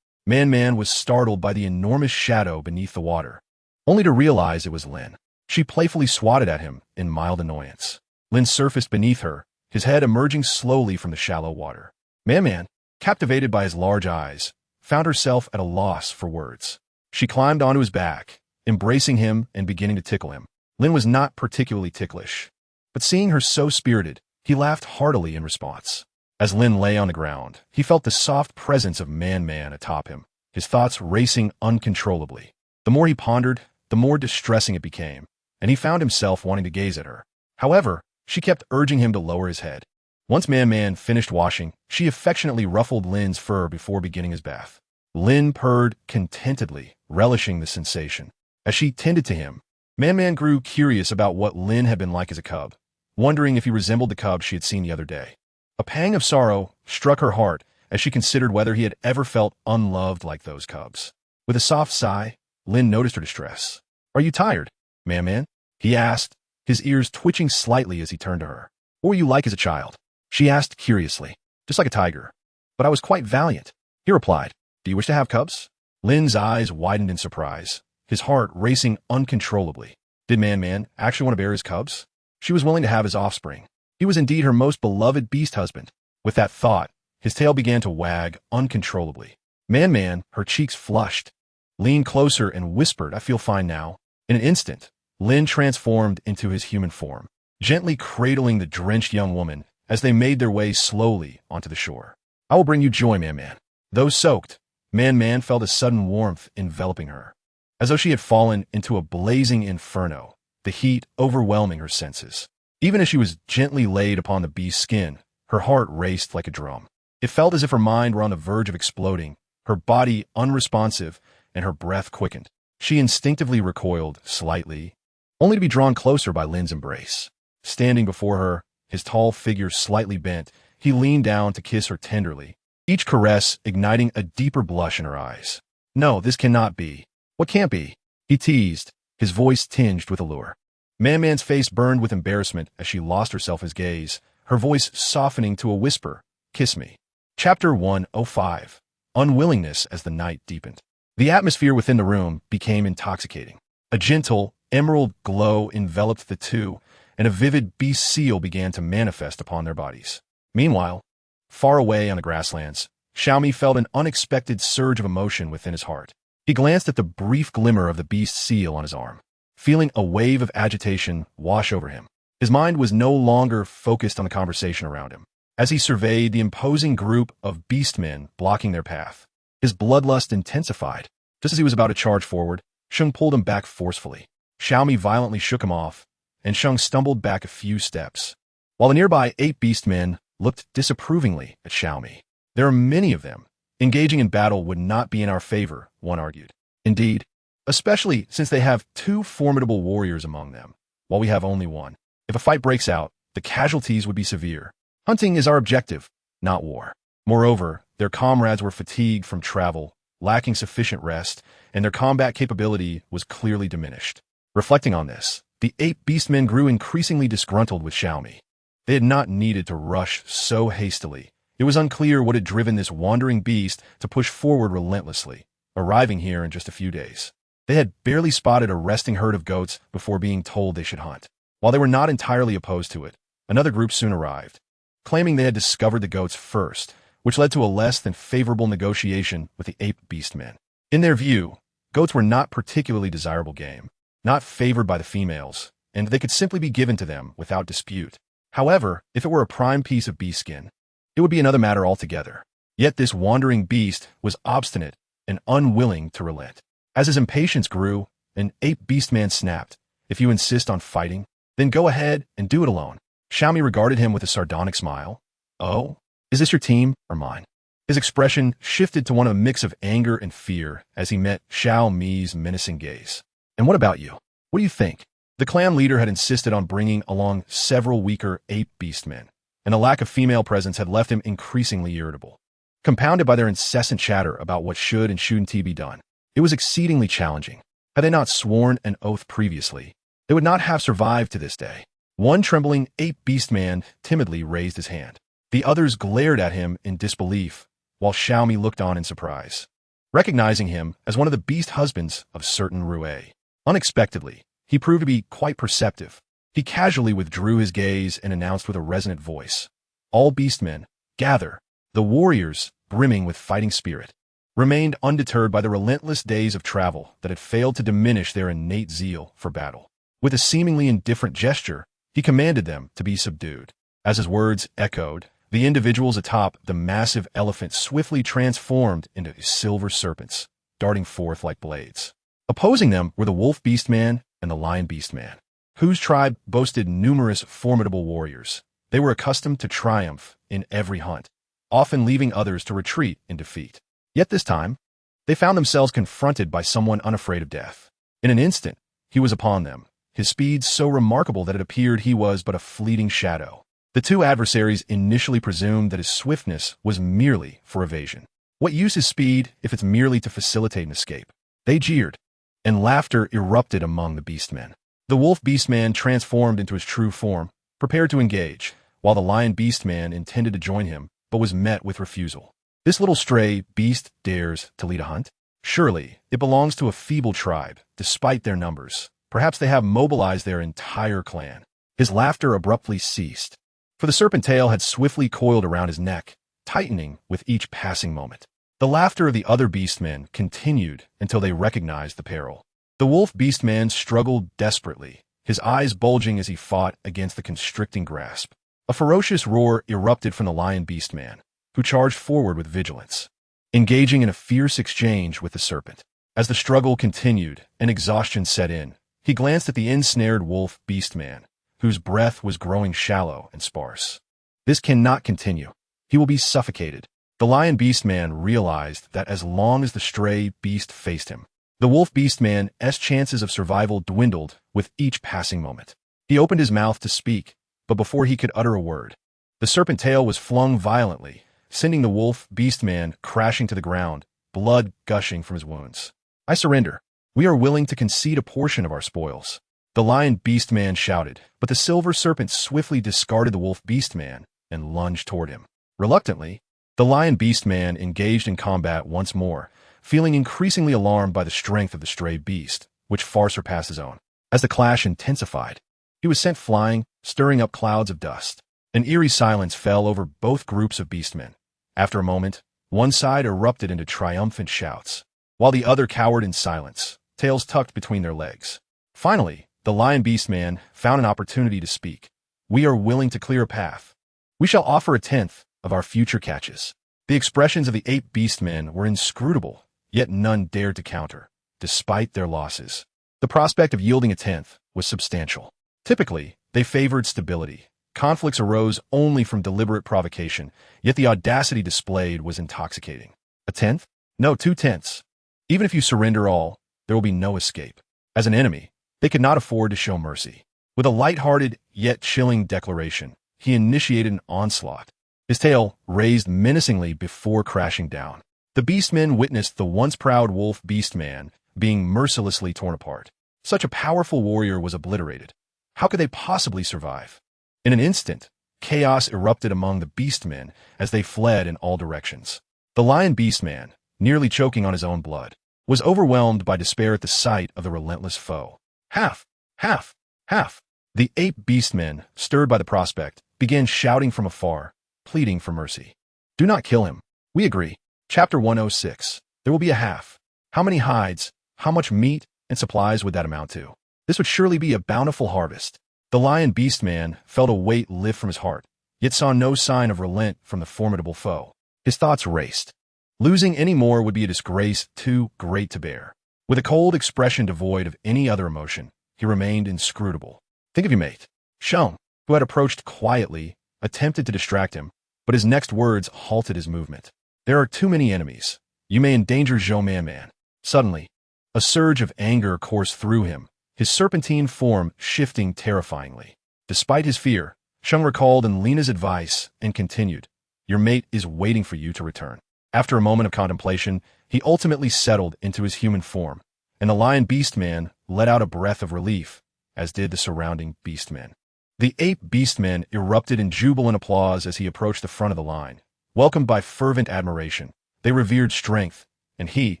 Man was startled by the enormous shadow beneath the water, only to realize it was Lin. She playfully swatted at him in mild annoyance. Lin surfaced beneath her, his head emerging slowly from the shallow water. Man, captivated by his large eyes, found herself at a loss for words. She climbed onto his back, embracing him and beginning to tickle him. Lin was not particularly ticklish, but seeing her so spirited, he laughed heartily in response. As Lin lay on the ground, he felt the soft presence of Man atop him, his thoughts racing uncontrollably. The more he pondered, the more distressing it became, and he found himself wanting to gaze at her. However, she kept urging him to lower his head. Once Man finished washing, she affectionately ruffled Lin's fur before beginning his bath. Lin purred contentedly, relishing the sensation. As she tended to him, Man grew curious about what Lin had been like as a cub, wondering if he resembled the cub she had seen the other day. A pang of sorrow struck her heart as she considered whether he had ever felt unloved like those cubs. With a soft sigh, Lin noticed her distress. Are you tired, Man? He asked, his ears twitching slightly as he turned to her. What were you like as a child? She asked curiously. Just like a tiger. But I was quite valiant. He replied, Do you wish to have cubs? Lin's eyes widened in surprise, his heart racing uncontrollably. Did Man actually want to bear his cubs? She was willing to have his offspring. He was indeed her most beloved beast husband. With that thought, his tail began to wag uncontrollably. Man, her cheeks flushed, leaned closer and whispered, I feel fine now. In an instant, Lin transformed into his human form, gently cradling the drenched young woman as they made their way slowly onto the shore. I will bring you joy, Man. Though soaked, Man felt a sudden warmth enveloping her, as though she had fallen into a blazing inferno, the heat overwhelming her senses. Even as she was gently laid upon the beast's skin, her heart raced like a drum. It felt as if her mind were on the verge of exploding, her body unresponsive, and her breath quickened. She instinctively recoiled slightly, only to be drawn closer by Lin's embrace. Standing before her, his tall figure slightly bent, he leaned down to kiss her tenderly, each caress igniting a deeper blush in her eyes. "No, this cannot be. What can't be?" he teased, his voice tinged with allure. Man-Man's face burned with embarrassment as she lost herself in his gaze, her voice softening to a whisper, "Kiss me." Chapter 105. Unwillingness as the night deepened. The atmosphere within the room became intoxicating. A gentle, emerald glow enveloped the two, and a vivid beast seal began to manifest upon their bodies. Meanwhile, far away on the grasslands, Xiaomi felt an unexpected surge of emotion within his heart. He glanced at the brief glimmer of the beast seal on his arm, feeling a wave of agitation wash over him. His mind was no longer focused on the conversation around him. As he surveyed the imposing group of beastmen blocking their path, his bloodlust intensified. Just as he was about to charge forward, Sheng pulled him back forcefully. Xiaomi violently shook him off, and Sheng stumbled back a few steps, while the nearby 8 beastmen looked disapprovingly at Xiaomi. "There are many of them. Engaging in battle would not be in our favor," one argued. "Indeed, especially since they have 2 formidable warriors among them, while we have only 1. If a fight breaks out, the casualties would be severe. Hunting is our objective, not war." Moreover, their comrades were fatigued from travel, lacking sufficient rest, and their combat capability was clearly diminished. Reflecting on this, the 8 beastmen grew increasingly disgruntled with Xiaomi. They had not needed to rush so hastily. It was unclear what had driven this wandering beast to push forward relentlessly, arriving here in just a few days. They had barely spotted a resting herd of goats before being told they should hunt. While they were not entirely opposed to it, another group soon arrived, claiming they had discovered the goats first, which led to a less than favorable negotiation with the 8 beastmen. In their view, goats were not particularly desirable game, not favored by the females, and they could simply be given to them without dispute. However, if it were a prime piece of beast skin, it would be another matter altogether. Yet this wandering beast was obstinate and unwilling to relent. As his impatience grew, an 8 beastman snapped, "If you insist on fighting, then go ahead and do it alone." Xiaomi regarded him with a sardonic smile. "Oh? Is this your team or mine?" His expression shifted to one of a mix of anger and fear as he met Xiaomi's menacing gaze. "And what about you? What do you think?" The clan leader had insisted on bringing along several weaker 8 beastmen, and the lack of female presence had left him increasingly irritable. Compounded by their incessant chatter about what should and shouldn't be done, it was exceedingly challenging. Had they not sworn an oath previously, they would not have survived to this day. One trembling 8 beastman timidly raised his hand. The others glared at him in disbelief, while Xiaomi looked on in surprise, recognizing him as one of the beast husbands of certain Rue. Unexpectedly, he proved to be quite perceptive. He casually withdrew his gaze and announced with a resonant voice, "All beastmen, gather." The warriors, brimming with fighting spirit, remained undeterred by the relentless days of travel that had failed to diminish their innate zeal for battle. With a seemingly indifferent gesture, he commanded them to be subdued. As his words echoed, the individuals atop the massive elephant swiftly transformed into silver serpents, darting forth like blades. Opposing them were the wolf beastman and the lion beastman, whose tribe boasted numerous formidable warriors. They were accustomed to triumph in every hunt, often leaving others to retreat in defeat. Yet this time, they found themselves confronted by someone unafraid of death. In an instant, he was upon them, his speed so remarkable that it appeared he was but a fleeting shadow. The 2 adversaries initially presumed that his swiftness was merely for evasion. What use is speed if it's merely to facilitate an escape? They jeered, and laughter erupted among the beastmen. The wolf beastman transformed into his true form, prepared to engage, while the lion beastman intended to join him, but was met with refusal. This little stray beast dares to lead a hunt? Surely, it belongs to a feeble tribe, despite their numbers. Perhaps they have mobilized their entire clan. His laughter abruptly ceased, for the serpent tail had swiftly coiled around his neck, tightening with each passing moment. The laughter of the other beastmen continued until they recognized the peril. The wolf beastman struggled desperately, his eyes bulging as he fought against the constricting grasp. A ferocious roar erupted from the lion beastman, who charged forward with vigilance, engaging in a fierce exchange with the serpent. As the struggle continued and exhaustion set in, he glanced at the ensnared wolf beastman, whose breath was growing shallow and sparse. This cannot continue. He will be suffocated. The lion beastman realized that as long as the stray beast faced him, The wolf Beastman's chances of survival dwindled with each passing moment. He opened his mouth to speak, but before he could utter a word, the serpent tail was flung violently, sending the wolf Beastman crashing to the ground, blood gushing from his wounds. "I surrender. We are willing to concede a portion of our spoils," the lion Beastman shouted, but the silver serpent swiftly discarded the wolf Beastman and lunged toward him. Reluctantly, the lion Beastman engaged in combat once more, feeling increasingly alarmed by the strength of the stray beast, which far surpassed his own. As the clash intensified, he was sent flying, stirring up clouds of dust. An eerie silence fell over both groups of beastmen. After a moment, one side erupted into triumphant shouts, while the other cowered in silence, tails tucked between their legs. Finally, the lion Beastman found an opportunity to speak. "We are willing to clear a path. We shall offer a tenth of our future catches." The expressions of the ape beastmen were inscrutable, yet none dared to counter, despite their losses. The prospect of yielding a tenth was substantial. Typically, they favored stability. Conflicts arose only from deliberate provocation, yet the audacity displayed was intoxicating. A tenth? No, 2/10. Even if you surrender all, there will be no escape. As an enemy, they could not afford to show mercy. With a light-hearted yet chilling declaration, he initiated an onslaught, his tail raised menacingly before crashing down. The beastmen witnessed the once proud wolf Beastman being mercilessly torn apart. Such a powerful warrior was obliterated. How could they possibly survive? In an instant, chaos erupted among the beastmen as they fled in all directions. The lion Beastman, nearly choking on his own blood, was overwhelmed by despair at the sight of the relentless foe. "Half! Half! Half!" The ape beastmen, stirred by the prospect, began shouting from afar, pleading for mercy. "Do not kill him. We agree." Chapter 106. There will be a half. How many hides, how much meat and supplies would that amount to? This would surely be a bountiful harvest. The lion Beastman felt a weight lift from his heart, yet saw no sign of relent from the formidable foe. His thoughts raced. Losing any more would be a disgrace too great to bear. With a cold expression devoid of any other emotion, he remained inscrutable. "Think of your mate." Shung, who had approached quietly, attempted to distract him, but his next words halted his movement. "There are too many enemies. You may endanger Zhou Man. Suddenly, a surge of anger coursed through him, his serpentine form shifting terrifyingly. Despite his fear, Shung recalled Lena's advice and continued, "Your mate is waiting for you to return." After a moment of contemplation, he ultimately settled into his human form, and the lion Beastman let out a breath of relief, as did the surrounding beastmen. The ape beastmen erupted in jubilant applause as he approached the front of the line. Welcomed by fervent admiration, they revered strength, and he,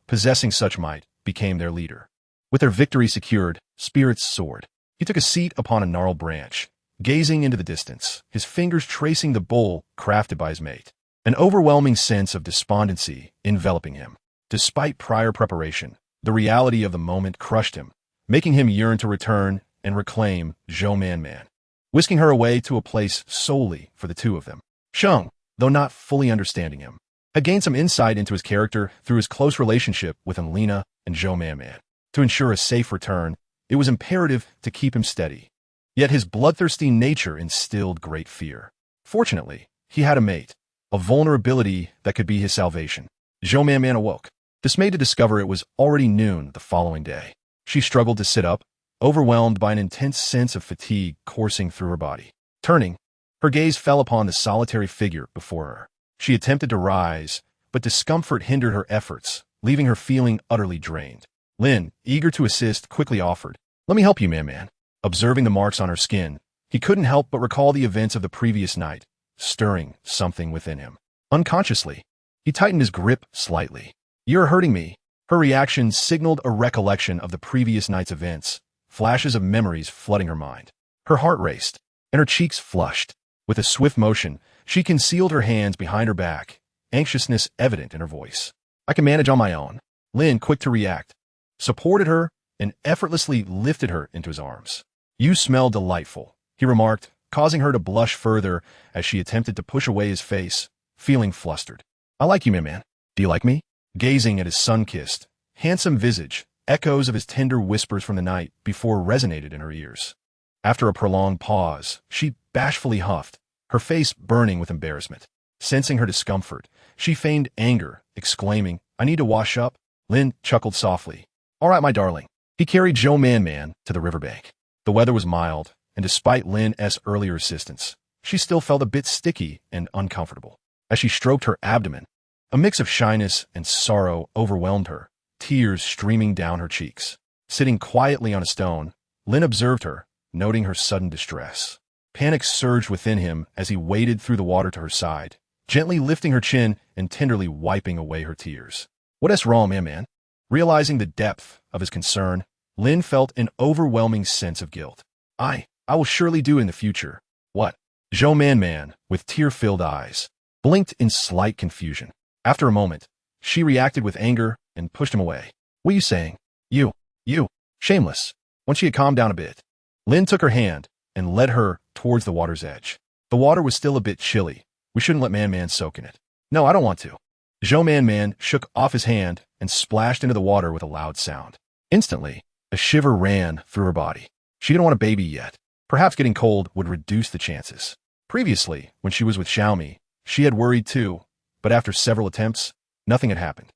possessing such might, became their leader. With their victory secured, spirits soared. He took a seat upon a gnarled branch, gazing into the distance, his fingers tracing the bowl crafted by his mate. An overwhelming sense of despondency enveloping him. Despite prior preparation, the reality of the moment crushed him, making him yearn to return and reclaim Zhou Man, whisking her away to a place solely for the two of them. Shung, though not fully understanding him, had gained some insight into his character through his close relationship with Lena and Zhou Man. To ensure a safe return, it was imperative to keep him steady. Yet his bloodthirsty nature instilled great fear. Fortunately, he had a mate, a vulnerability that could be his salvation. Zhou Man awoke, dismayed to discover it was already noon the following day. She struggled to sit up, overwhelmed by an intense sense of fatigue coursing through her body. Turning, her gaze fell upon the solitary figure before her. She attempted to rise, but discomfort hindered her efforts, leaving her feeling utterly drained. Lin, eager to assist, quickly offered, "Let me help you, man." Observing the marks on her skin, he couldn't help but recall the events of the previous night, stirring something within him. Unconsciously, he tightened his grip slightly. "You're hurting me." Her reaction signaled a recollection of the previous night's events, flashes of memories flooding her mind. Her heart raced, and her cheeks flushed. With a swift motion, she concealed her hands behind her back, anxiousness evident in her voice. "I can manage on my own." Lin, quick to react, supported her and effortlessly lifted her into his arms. "You smell delightful," he remarked, causing her to blush further as she attempted to push away his face, feeling flustered. "I like you, man. Do you like me?" Gazing at his sun-kissed, handsome visage, echoes of his tender whispers from the night before resonated in her ears. After a prolonged pause, she bashfully huffed, her face burning with embarrassment. Sensing her discomfort, she feigned anger, exclaiming, "I need to wash up." Lin chuckled softly, All right, my darling. He carried Zhou Man to the riverbank. The weather was mild, and despite Lin's earlier assistance, she still felt a bit sticky and uncomfortable. As she stroked her abdomen, a mix of shyness and sorrow overwhelmed her, tears streaming down her cheeks. Sitting quietly on a stone, Lin observed her, noting her sudden distress. Panic surged within him as he waded through the water to her side, gently lifting her chin and tenderly wiping away her tears. What's wrong, man? Realizing the depth of his concern, Lin felt an overwhelming sense of guilt. I will surely do in the future. What? Zhou Man, with tear-filled eyes, blinked in slight confusion. After a moment, she reacted with anger and pushed him away. What are you saying? You, shameless. Once she had calmed down a bit, Lin took her hand and led her towards the water's edge. The water was still a bit chilly. We shouldn't let Man soak in it. No, I don't want to. Zhou Man shook off his hand and splashed into the water with a loud sound. Instantly, a shiver ran through her body. She didn't want a baby yet. Perhaps getting cold would reduce the chances. Previously, when she was with Xiaomi, she had worried too, but after several attempts, nothing had happened.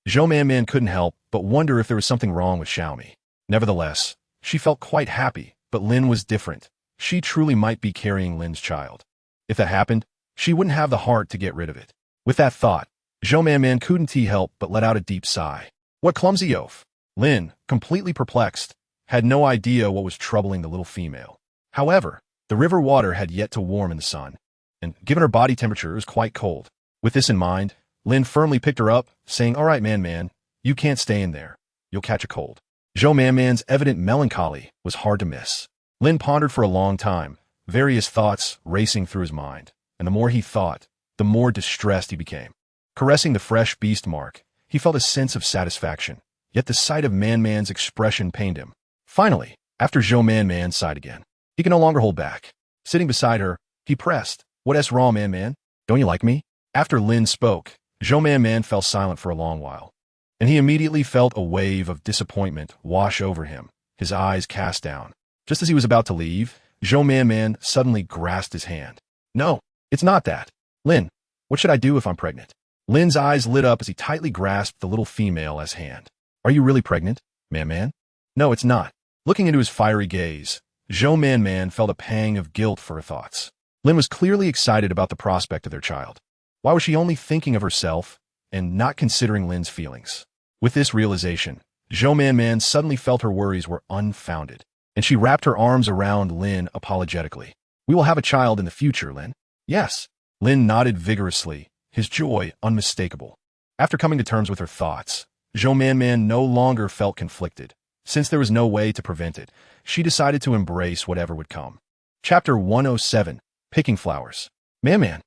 Zhou Man couldn't help but wonder if there was something wrong with Xiaomi. Nevertheless, she felt quite happy, but Lin was different. She truly might be carrying Lin's child. If that happened, she wouldn't have the heart to get rid of it. With that thought, Zhou Man couldn't help but let out a deep sigh. What clumsy oaf! Lin, completely perplexed, had no idea what was troubling the little female. However, the river water had yet to warm in the sun, and given her body temperature, it was quite cold. With this in mind, Lin firmly picked her up, saying, All right, Man, you can't stay in there. You'll catch a cold. Zhou Man's evident melancholy was hard to miss. Lin pondered for a long time, various thoughts racing through his mind, and the more he thought, the more distressed he became. Caressing the fresh beast mark, he felt a sense of satisfaction, yet the sight of Man's expression pained him. Finally, after Zhou Man sighed again, he could no longer hold back. Sitting beside her, he pressed, What's wrong, Man? Don't you like me? After Lin spoke, Zhou Man fell silent for a long while, and he immediately felt a wave of disappointment wash over him, his eyes cast down. Just as he was about to leave, Zhou Man suddenly grasped his hand. No, it's not that. Lin, what should I do if I'm pregnant? Lin's eyes lit up as he tightly grasped the little female's hand. Are you really pregnant, Man? No, it's not. Looking into his fiery gaze, Zhou Man felt a pang of guilt for her thoughts. Lin was clearly excited about the prospect of their child. Why was she only thinking of herself and not considering Lin's feelings? With this realization, Zhou Man suddenly felt her worries were unfounded, and she wrapped her arms around Lin apologetically. We will have a child in the future, Lin. Yes. Lin nodded vigorously, his joy unmistakable. After coming to terms with her thoughts, Zhou Man no longer felt conflicted. Since there was no way to prevent it, she decided to embrace whatever would come. Chapter 107, Picking Flowers. Man.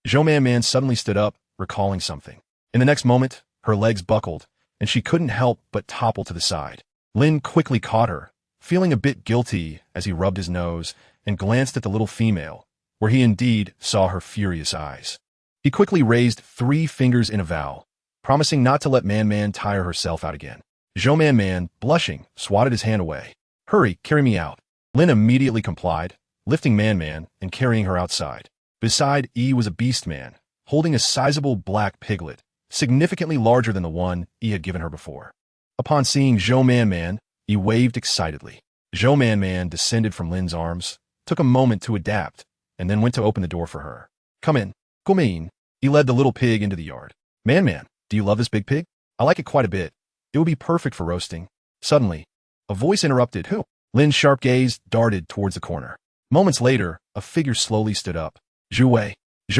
Zhou Man suddenly stood up, recalling something. In the next moment, her legs buckled, and she couldn't help but topple to the side. Lin quickly caught her, feeling a bit guilty as he rubbed his nose and glanced at the little female, where he indeed saw her furious eyes. He quickly raised 3 fingers in a vow, promising not to let Man tire herself out again. Zhou Man, blushing, swatted his hand away. Hurry, carry me out. Lin immediately complied, lifting Man and carrying her outside. Beside was a Beastman, holding a sizable black piglet, significantly larger than the one had given her before. Upon seeing Zhou Man, he waved excitedly. Zhou Man descended from Lin's arms, took a moment to adapt, and then went to open the door for her. Come in. Come in. He led the little pig into the yard. Man, do you love this big pig? I like it quite a bit. It would be perfect for roasting. Suddenly, a voice interrupted. Who? Lin's sharp gaze darted towards the corner. Moments later, a figure slowly stood up. Zhou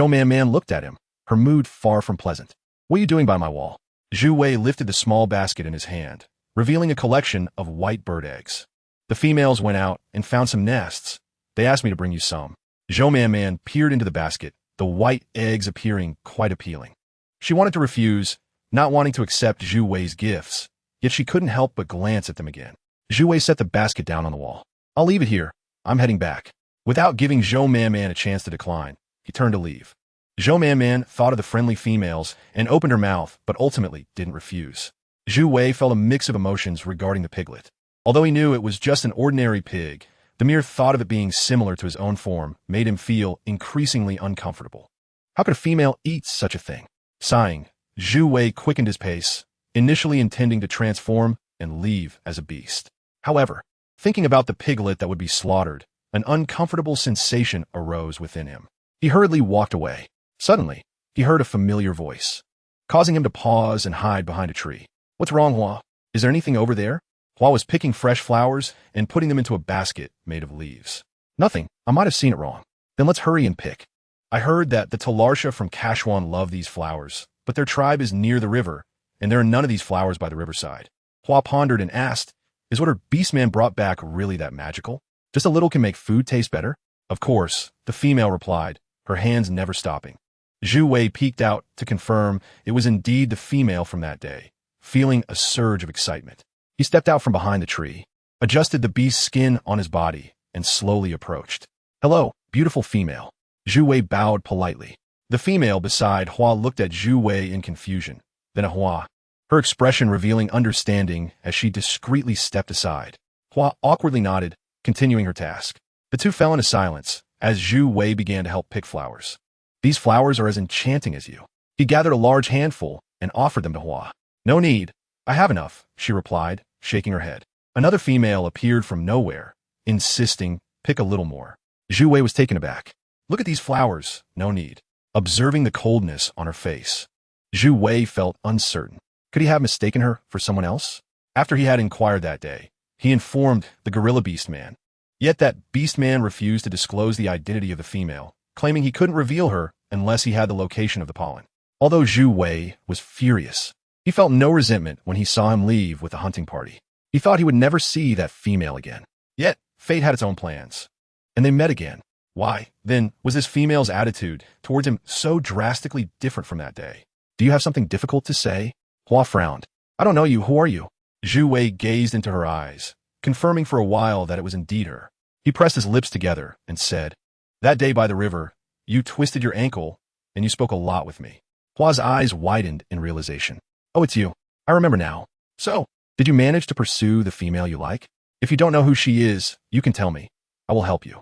Man looked at him, her mood far from pleasant. What are you doing by my wall? Zhu Wei lifted the small basket in his hand, revealing a collection of white bird eggs. The females went out and found some nests. They asked me to bring you some. Zhou Man peered into the basket, the white eggs appearing quite appealing. She wanted to refuse, not wanting to accept Zhu Wei's gifts, yet she couldn't help but glance at them again. Zhu Wei set the basket down on the wall. I'll leave it here. I'm heading back. Without giving Zhou Man a chance to decline, he turned to leave. Zhou Man thought of the friendly females and opened her mouth, but ultimately didn't refuse. Zhu Wei felt a mix of emotions regarding the piglet. Although he knew it was just an ordinary pig, the mere thought of it being similar to his own form made him feel increasingly uncomfortable. How could a female eat such a thing? Sighing, Zhu Wei quickened his pace, initially intending to transform and leave as a beast. However, thinking about the piglet that would be slaughtered, an uncomfortable sensation arose within him. He hurriedly walked away. Suddenly, he heard a familiar voice, causing him to pause and hide behind a tree. "What's wrong, Hua? Is there anything over there?" Hua was picking fresh flowers and putting them into a basket made of leaves. "Nothing. I might have seen it wrong." "Then let's hurry and pick. I heard that the Talarsha from Kashwan love these flowers, but their tribe is near the river, and there are none of these flowers by the riverside." Hua pondered and asked, "Is what her Beastman brought back really that magical? Just a little can make food taste better?" "Of course," the female replied, her hands never stopping. Zhu Wei peeked out to confirm it was indeed the female from that day, feeling a surge of excitement. He stepped out from behind the tree, adjusted the beast's skin on his body, and slowly approached. "Hello, beautiful female." Zhu Wei bowed politely. The female beside Hua looked at Zhu Wei in confusion, then at Hua, her expression revealing understanding as she discreetly stepped aside. Hua awkwardly nodded, continuing her task. The two fell into silence as Zhu Wei began to help pick flowers. "These flowers are as enchanting as you." He gathered a large handful and offered them to Hua. "No need. I have enough," she replied, shaking her head. Another female appeared from nowhere, insisting, "Pick a little more." Zhu Wei was taken aback. "Look at these flowers. No need." Observing the coldness on her face, Zhu Wei felt uncertain. Could he have mistaken her for someone else? After he had inquired that day, he informed the gorilla Beastman. Yet that Beastman refused to disclose the identity of the female, claiming he couldn't reveal her unless he had the location of the pollen. Although Zhu Wei was furious, he felt no resentment when he saw him leave with the hunting party. He thought he would never see that female again. Yet, fate had its own plans. And they met again. Why, then, was this female's attitude towards him so drastically different from that day? "Do you have something difficult to say?" Hua frowned. "I don't know you. Who are you?" Zhu Wei gazed into her eyes, confirming for a while that it was indeed her. He pressed his lips together and said, "That day by the river, you twisted your ankle, and you spoke a lot with me." Hua's eyes widened in realization. "Oh, it's you. I remember now. So, did you manage to pursue the female you like? If you don't know who she is, you can tell me. I will help you."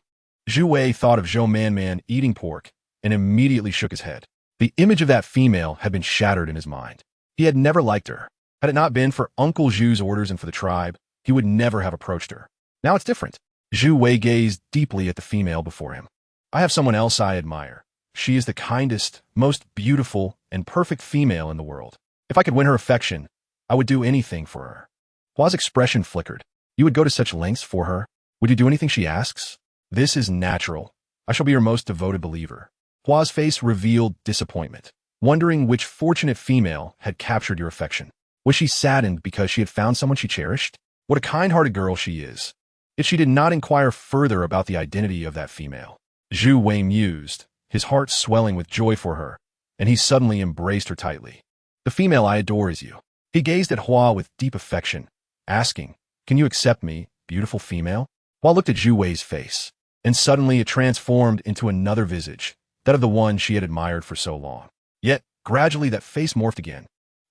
Zhu Wei thought of Zhou Man eating pork and immediately shook his head. The image of that female had been shattered in his mind. He had never liked her. Had it not been for Uncle Zhu's orders and for the tribe, he would never have approached her. Now it's different. Zhu Wei gazed deeply at the female before him. "I have someone else I admire. She is the kindest, most beautiful, and perfect female in the world. If I could win her affection, I would do anything for her." Hua's expression flickered. "You would go to such lengths for her? Would you do anything she asks?" "This is natural. I shall be your most devoted believer." Hua's face revealed disappointment, wondering which fortunate female had captured your affection. Was she saddened because she had found someone she cherished? What a kind-hearted girl she is. Yet she did not inquire further about the identity of that female. Zhu Wei mused, his heart swelling with joy for her, and he suddenly embraced her tightly. "The female I adore is you." He gazed at Hua with deep affection, asking, "Can you accept me, beautiful female?" Hua looked at Zhu Wei's face, and suddenly it transformed into another visage, that of the one she had admired for so long. Yet, gradually that face morphed again.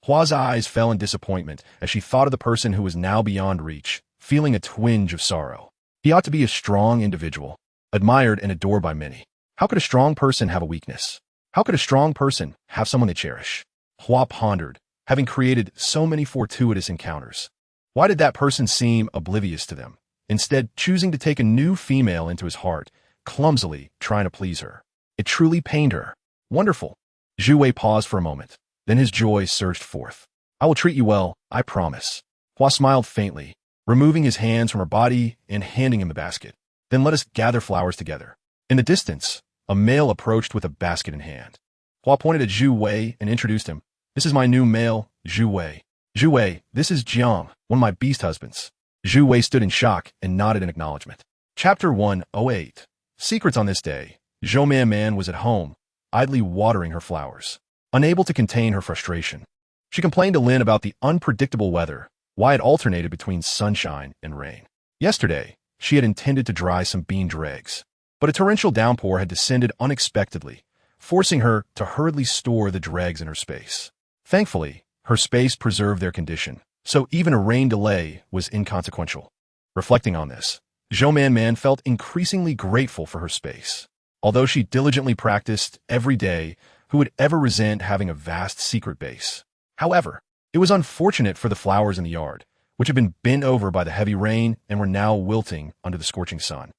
Hua's eyes fell in disappointment as she thought of the person who was now beyond reach, feeling a twinge of sorrow. He ought to be a strong individual, admired and adored by many. How could a strong person have a weakness? How could a strong person have someone they cherish? Hua pondered, having created so many fortuitous encounters. Why did that person seem oblivious to them, instead choosing to take a new female into his heart, clumsily trying to please her? It truly pained her. Wonderful. Zhu Wei paused for a moment. Then his joy surged forth. "I will treat you well, I promise." Hua smiled faintly, removing his hands from her body and handing him the basket. "Then let us gather flowers together." In the distance, a male approached with a basket in hand. Hua pointed at Zhu Wei and introduced him. "This is my new male, Zhu Wei." "Zhu Wei, this is Jiang, one of my beast husbands." Zhu Wei stood in shock and nodded in acknowledgement. Chapter 108. Secrets on this day. Zhou Man was at home, idly watering her flowers, unable to contain her frustration. She complained to Lin about the unpredictable weather, why it alternated between sunshine and rain. Yesterday, she had intended to dry some bean dregs, but a torrential downpour had descended unexpectedly, forcing her to hurriedly store the dregs in her space. Thankfully, her space preserved their condition, so even a rain delay was inconsequential. Reflecting on this, Zhou Man felt increasingly grateful for her space. Although she diligently practiced every day, who would ever resent having a vast secret base? However, it was unfortunate for the flowers in the yard, which had been bent over by the heavy rain and were now wilting under the scorching sun.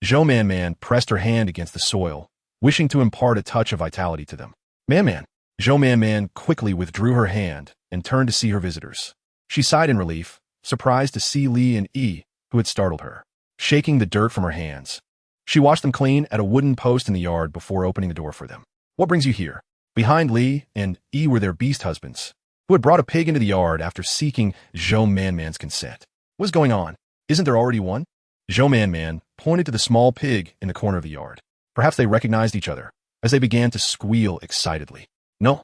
Zhou Man Man pressed her hand against the soil, wishing to impart a touch of vitality to them. Man Man. Zhou Man Man quickly withdrew her hand and turned to see her visitors. She sighed in relief, surprised to see Li and Yi, who had startled her. Shaking the dirt from her hands, she washed them clean at a wooden post in the yard before opening the door for them. What brings you here? Behind Li and Yi were their beast husbands, who had brought a pig into the yard after seeking Zhou Man Man's consent. What's going on? Isn't there already one? Zhou Man Man pointed to the small pig in the corner of the yard. Perhaps they recognized each other, as they began to squeal excitedly. No,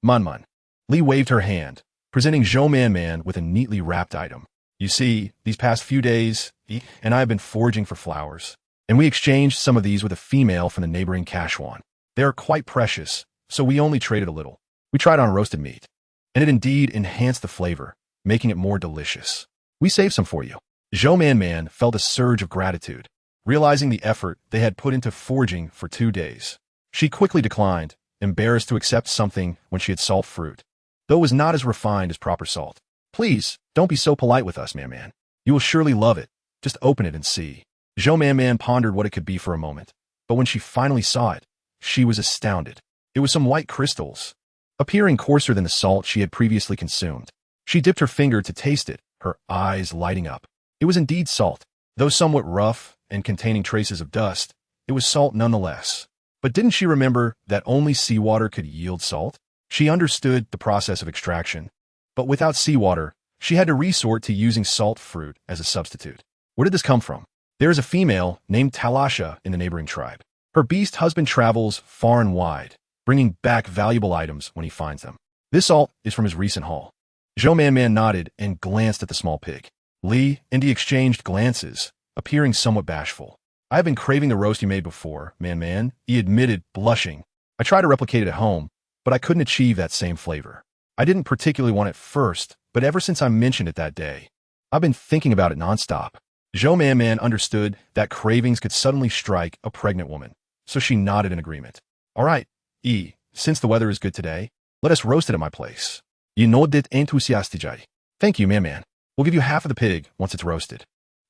Man Man. Li waved her hand, presenting Zhou Man Man with a neatly wrapped item. You see, these past few days, Yi and I have been foraging for flowers, and we exchanged some of these with a female from the neighboring Kashwan. They are quite precious, so we only traded a little. We tried on roasted meat, and it indeed enhanced the flavor, making it more delicious. We saved some for you. Zhou Man Man felt a surge of gratitude, realizing the effort they had put into foraging for 2 days. She quickly declined, embarrassed to accept something when she had salt fruit, though it was not as refined as proper salt. Please, don't be so polite with us, Man Man. You will surely love it. Just open it and see. Zhou Man Man pondered what it could be for a moment, but when she finally saw it, she was astounded. It was some white crystals, appearing coarser than the salt she had previously consumed. She dipped her finger to taste it, her eyes lighting up. It was indeed salt. Though somewhat rough and containing traces of dust, it was salt nonetheless. But didn't she remember that only seawater could yield salt? She understood the process of extraction, but without seawater, she had to resort to using salt fruit as a substitute. Where did this come from? There is a female named Talasha in the neighboring tribe. Her beast husband travels far and wide, bringing back valuable items when he finds them. This salt is from his recent haul. Zhou Man Man nodded and glanced at the small pig. Li and he exchanged glances, appearing somewhat bashful. I have been craving the roast you made before, Man Man, he admitted, blushing. I tried to replicate it at home, but I couldn't achieve that same flavor. I didn't particularly want it first, but ever since I mentioned it that day, I've been thinking about it nonstop. Zhou Man Man understood that cravings could suddenly strike a pregnant woman, so she nodded in agreement. All right, E, since the weather is good today, let us roast it at my place. You know dit enthusiastic. Thank you, Man Man. We'll give you half of the pig once it's roasted.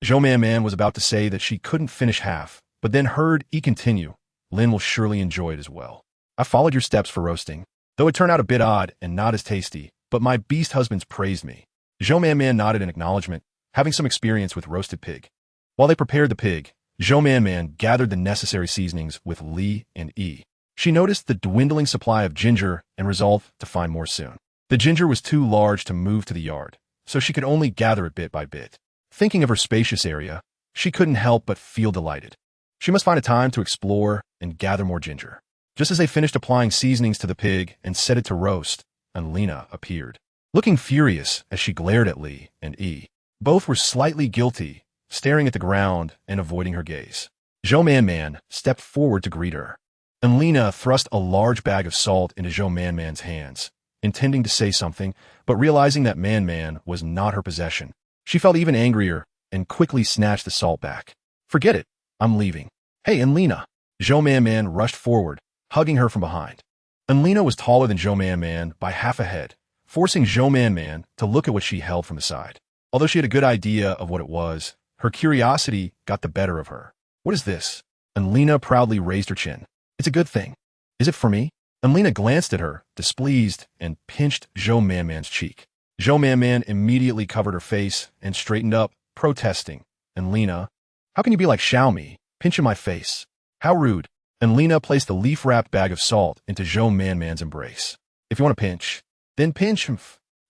Zhou Man Man was about to say that she couldn't finish half, but then heard E continue. Lin will surely enjoy it as well. I followed your steps for roasting, though it turned out a bit odd and not as tasty, but my beast husbands praised me. Zhou Man Man nodded in acknowledgement, having some experience with roasted pig. While they prepared the pig, Zhou Man Man gathered the necessary seasonings with Li and E. She noticed the dwindling supply of ginger and resolved to find more soon. The ginger was too large to move to the yard, so she could only gather it bit by bit. Thinking of her spacious area, she couldn't help but feel delighted. She must find a time to explore and gather more ginger. Just as they finished applying seasonings to the pig and set it to roast, Lina appeared, looking furious as she glared at Li and E. Both were slightly guilty, staring at the ground and avoiding her gaze. Zhou Man Man stepped forward to greet her, and Lina thrust a large bag of salt into Zhou Man Man's hands, intending to say something, but realizing that Man Man was not her possession. She felt even angrier and quickly snatched the salt back. Forget it, I'm leaving. Hey, Lina. Zhou Man Man rushed forward, hugging her from behind. Lina was taller than Zhou Man Man by half a head, forcing Zhou Man Man to look at what she held from the side. Although she had a good idea of what it was, her curiosity got the better of her. What is this? Lina proudly raised her chin. It's a good thing. Is it for me? Lina glanced at her, displeased, and pinched Zhou Man Man's cheek. Zhou Man Man immediately covered her face and straightened up, protesting. Lina, how can you be like Xiaomi, pinching my face? How rude. Lina placed the leaf-wrapped bag of salt into Zhou Man Man's embrace. If you want to pinch, then pinch him.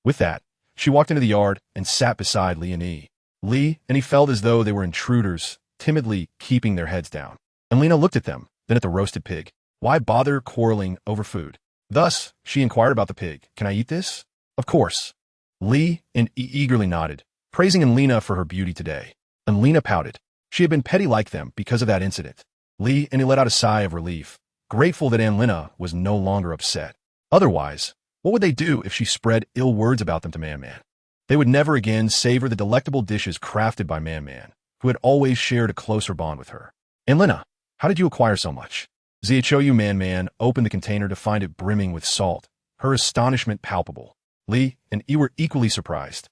With that, she walked into the yard and sat beside Li and E. Li and he felt as though they were intruders, timidly keeping their heads down. Lina looked at them, then at the roasted pig. Why bother quarreling over food? Thus, she inquired about the pig. Can I eat this? Of course. Li and E eagerly nodded, praising Lina for her beauty today. Lina pouted. She had been petty like them because of that incident. Li and he let out a sigh of relief, grateful that Lina was no longer upset. Otherwise, what would they do if she spread ill words about them to Man Man? They would never again savor the delectable dishes crafted by Man Man, who had always shared a closer bond with her. Lina, how did you acquire so much? Zhou Man Man opened the container to find it brimming with salt, her astonishment palpable. Li and E were equally surprised.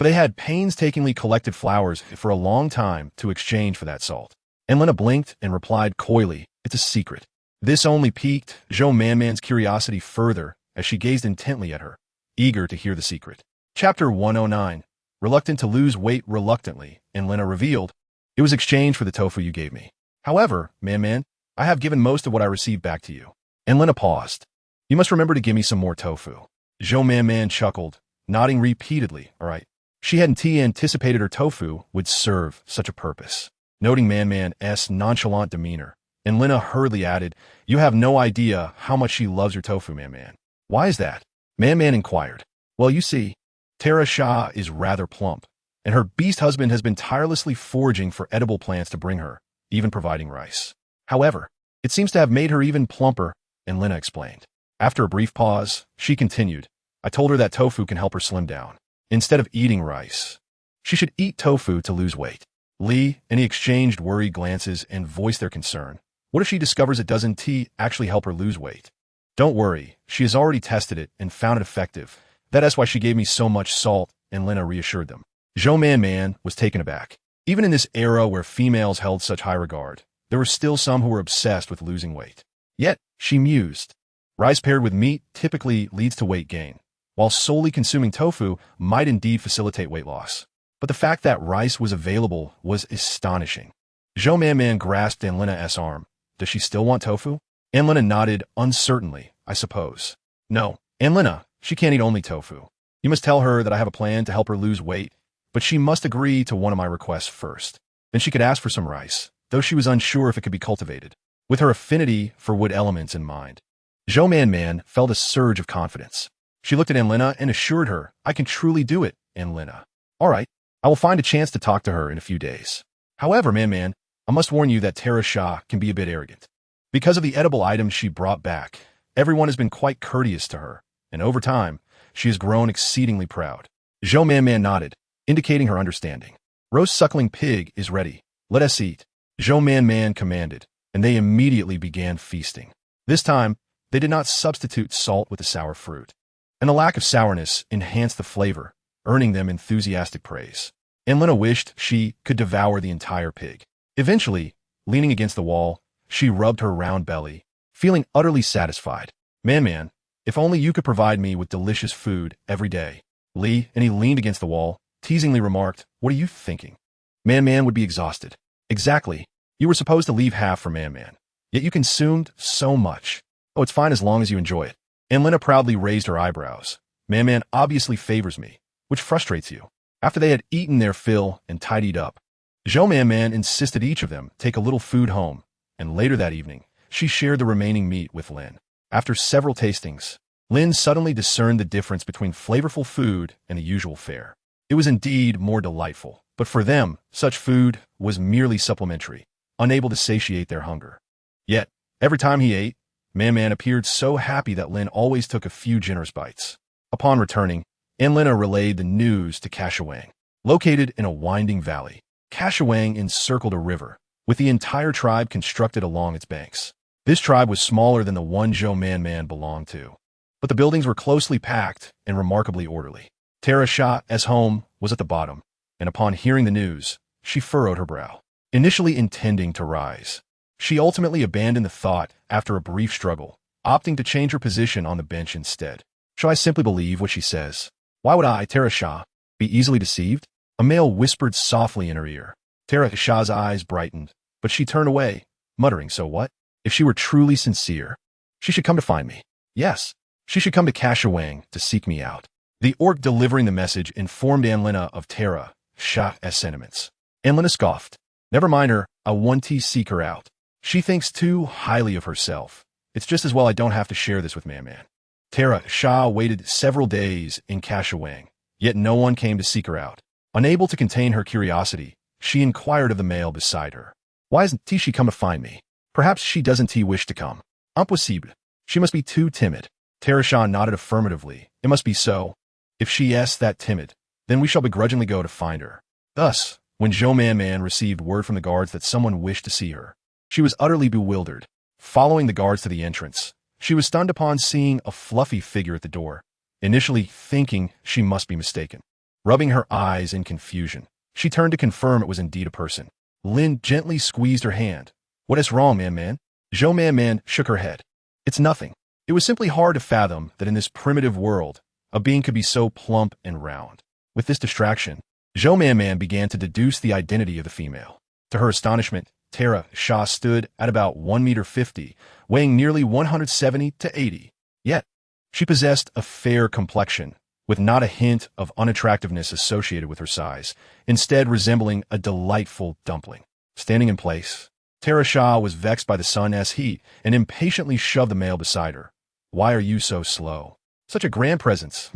for they had painstakingly collected flowers for a long time to exchange for that salt. And Lena blinked and replied coyly, "It's a secret." This only piqued Zhou Manman's curiosity further as she gazed intently at her, eager to hear the secret. Chapter 109. Reluctant to lose weight reluctantly, and Lena revealed, "It was exchanged for the tofu you gave me. However, Man, I have given most of what I received back to you." And Lena paused. "You must remember to give me some more tofu." Zhou Man chuckled, nodding repeatedly. All right. She hadn't anticipated her tofu would serve such a purpose. Noting Man's nonchalant demeanor, and Lena hurriedly added, "You have no idea how much she loves your tofu, Man. Why is that?" Man inquired. "Well, you see, Tara Shah is rather plump, and her beast husband has been tirelessly foraging for edible plants to bring her, even providing rice. However, it seems to have made her even plumper," and Lena explained. After a brief pause, she continued, "I told her that tofu can help her slim down. Instead of eating rice, she should eat tofu to lose weight." Lee and he exchanged worried glances and voiced their concern. What if she discovers it doesn't actually help her lose weight? "Don't worry, she has already tested it and found it effective. That's why she gave me so much salt," and Lena reassured them. Zhou Man was taken aback. Even in this era where females held such high regard, there were still some who were obsessed with losing weight. Yet, she mused, rice paired with meat typically leads to weight gain, while solely consuming tofu might indeed facilitate weight loss. But the fact that rice was available was astonishing. Zhou Man grasped Ann Lena's arm. "Does she still want tofu?" Ann Lena nodded uncertainly. "I suppose." "No, Ann Lena, she can't eat only tofu. You must tell her that I have a plan to help her lose weight, but she must agree to one of my requests first. Then she could ask for some rice, though she was unsure if it could be cultivated, with her affinity for wood elements in mind." Zhou Man felt a surge of confidence. She looked at Ann Lena and assured her, "I can truly do it, Ann Lena. All right, I will find a chance to talk to her in a few days. However, Man, I must warn you that Tara Shah can be a bit arrogant. Because of the edible items she brought back, everyone has been quite courteous to her, and over time, she has grown exceedingly proud." Zhou Man nodded, indicating her understanding. "Roast suckling pig is ready. Let us eat," Zhou Man commanded, and they immediately began feasting. This time, they did not substitute salt with the sour fruit, and the lack of sourness enhanced the flavor, earning them enthusiastic praise. Ann Lena wished she could devour the entire pig. Eventually, leaning against the wall, she rubbed her round belly, feeling utterly satisfied. Man, if only you could provide me with delicious food every day." Lee, and he leaned against the wall, teasingly remarked, "What are you thinking? Man would be exhausted." "Exactly. You were supposed to leave half for Man. Yet you consumed so much." "Oh, it's fine as long as you enjoy it." Ann Lena proudly raised her eyebrows. Man obviously favors me, which frustrates you." After they had eaten their fill and tidied up, Zhou Man insisted each of them take a little food home, and later that evening, she shared the remaining meat with Lin. After several tastings, Lin suddenly discerned the difference between flavorful food and the usual fare. It was indeed more delightful, but for them, such food was merely supplementary, unable to satiate their hunger. Yet, every time he ate, Man appeared so happy that Lin always took a few generous bites. Upon returning, Ann Lena relayed the news to Kashawang. Located in a winding valley, Kashawang encircled a river, with the entire tribe constructed along its banks. This tribe was smaller than the one Zhou Man belonged to, but the buildings were closely packed and remarkably orderly. Tara Shah's home was at the bottom, and upon hearing the news, she furrowed her brow. Initially intending to rise, she ultimately abandoned the thought after a brief struggle, opting to change her position on the bench instead. "Shall I simply believe what she says? Why would I, Tara Shah, be easily deceived?" A male whispered softly in her ear. Tara Shah's eyes brightened, but she turned away, muttering, "So what? If she were truly sincere, she should come to find me. Yes, she should come to Kashawang to seek me out." The orc delivering the message informed Ann Lena of Tara Shah's sentiments. Ann Lena scoffed. "Never mind her, I want to seek her out. She thinks too highly of herself. It's just as well I don't have to share this with Man." Tara Shah waited several days in Kashawang, yet no one came to seek her out. Unable to contain her curiosity, she inquired of the male beside her. "Why hasn't she come to find me? Perhaps she doesn't wish to come. Impossible. She must be too timid." Tara Shah nodded affirmatively. "It must be so. If she is that timid, then we shall begrudgingly go to find her." Thus, when Zhou Man received word from the guards that someone wished to see her, she was utterly bewildered. Following the guards to the entrance, she was stunned upon seeing a fluffy figure at the door, initially thinking she must be mistaken. rubbing her eyes in confusion. She turned to confirm it was indeed a person. Lin gently squeezed her hand. What is wrong, man? Zhou Man shook her head. It's nothing. It was simply hard to fathom that in this primitive world, a being could be so plump and round. With this distraction, Zhou Man began to deduce the identity of the female. To her astonishment, Tara Sha stood at about 1.50 meters, weighing nearly 170 to 80. Yet, she possessed a fair complexion, with not a hint of unattractiveness associated with her size, instead resembling a delightful dumpling. Standing in place, Tara Sha was vexed by the sun's heat and impatiently shoved the male beside her. Why are you so slow? Such a grand presence.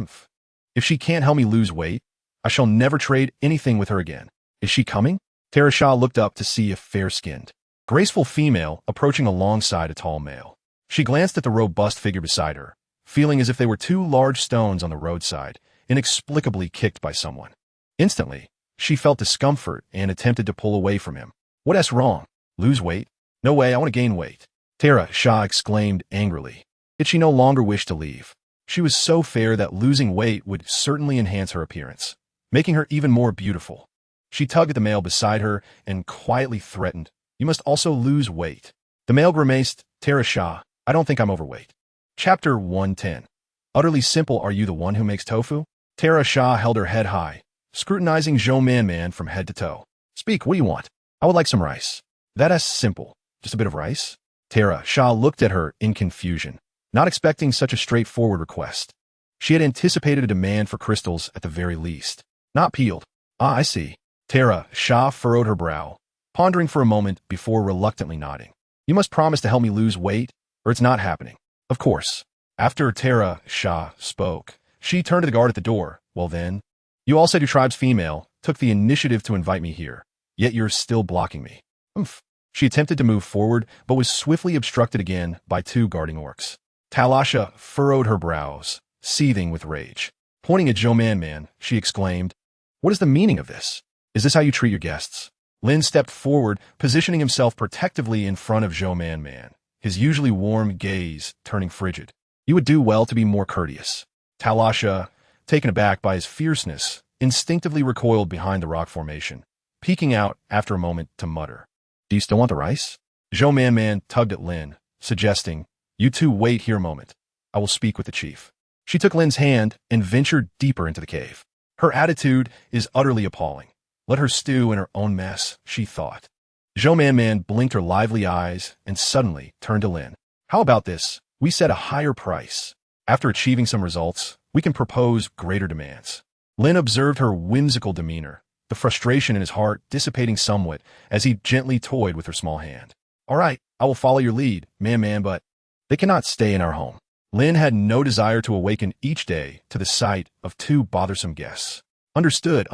If she can't help me lose weight, I shall never trade anything with her again. Is she coming? Tara Sha looked up to see a fair-skinned, graceful female approaching alongside a tall male. She glanced at the robust figure beside her, feeling as if they were two large stones on the roadside, inexplicably kicked by someone. Instantly, she felt discomfort and attempted to pull away from him. What's wrong? Lose weight? No way, I want to gain weight. Tara Sha exclaimed angrily. Yet she no longer wished to leave. She was so fair that losing weight would certainly enhance her appearance, making her even more beautiful. She tugged at the male beside her and quietly threatened, You must also lose weight. The male grimaced, Tara Sha, I don't think I'm overweight. Chapter 110. Utterly simple, are you the one who makes tofu? Tara Sha held her head high, scrutinizing Zhou Man from head to toe. Speak, what do you want? I would like some rice. That's simple. Just a bit of rice? Tara Sha looked at her in confusion, not expecting such a straightforward request. She had anticipated a demand for crystals at the very least. Not peeled. Ah, I see. Tara Sha furrowed her brow, pondering for a moment before reluctantly nodding. You must promise to help me lose weight, or it's not happening. Of course. After Tara Sha spoke, she turned to the guard at the door. Well then, you all said your tribe's female, took the initiative to invite me here, yet you're still blocking me. She attempted to move forward, but was swiftly obstructed again by two guarding orcs. Talasha furrowed her brows, seething with rage. Pointing at Zhou Man, she exclaimed, What is the meaning of this? Is this how you treat your guests? Lin stepped forward, positioning himself protectively in front of Zhou Man, his usually warm gaze turning frigid. You would do well to be more courteous. Talasha, taken aback by his fierceness, instinctively recoiled behind the rock formation, peeking out after a moment to mutter. Do you still want the rice? Zhou Man tugged at Lin, suggesting, You two wait here a moment. I will speak with the chief. She took Lin's hand and ventured deeper into the cave. Her attitude is utterly appalling. Let her stew in her own mess, she thought. Zhou Man blinked her lively eyes and suddenly turned to Lin. How about this? We set a higher price. After achieving some results, we can propose greater demands. Lin observed her whimsical demeanor, the frustration in his heart dissipating somewhat as he gently toyed with her small hand. All right, I will follow your lead, man, but they cannot stay in our home. Lin had no desire to awaken each day to the sight of two bothersome guests. Understood.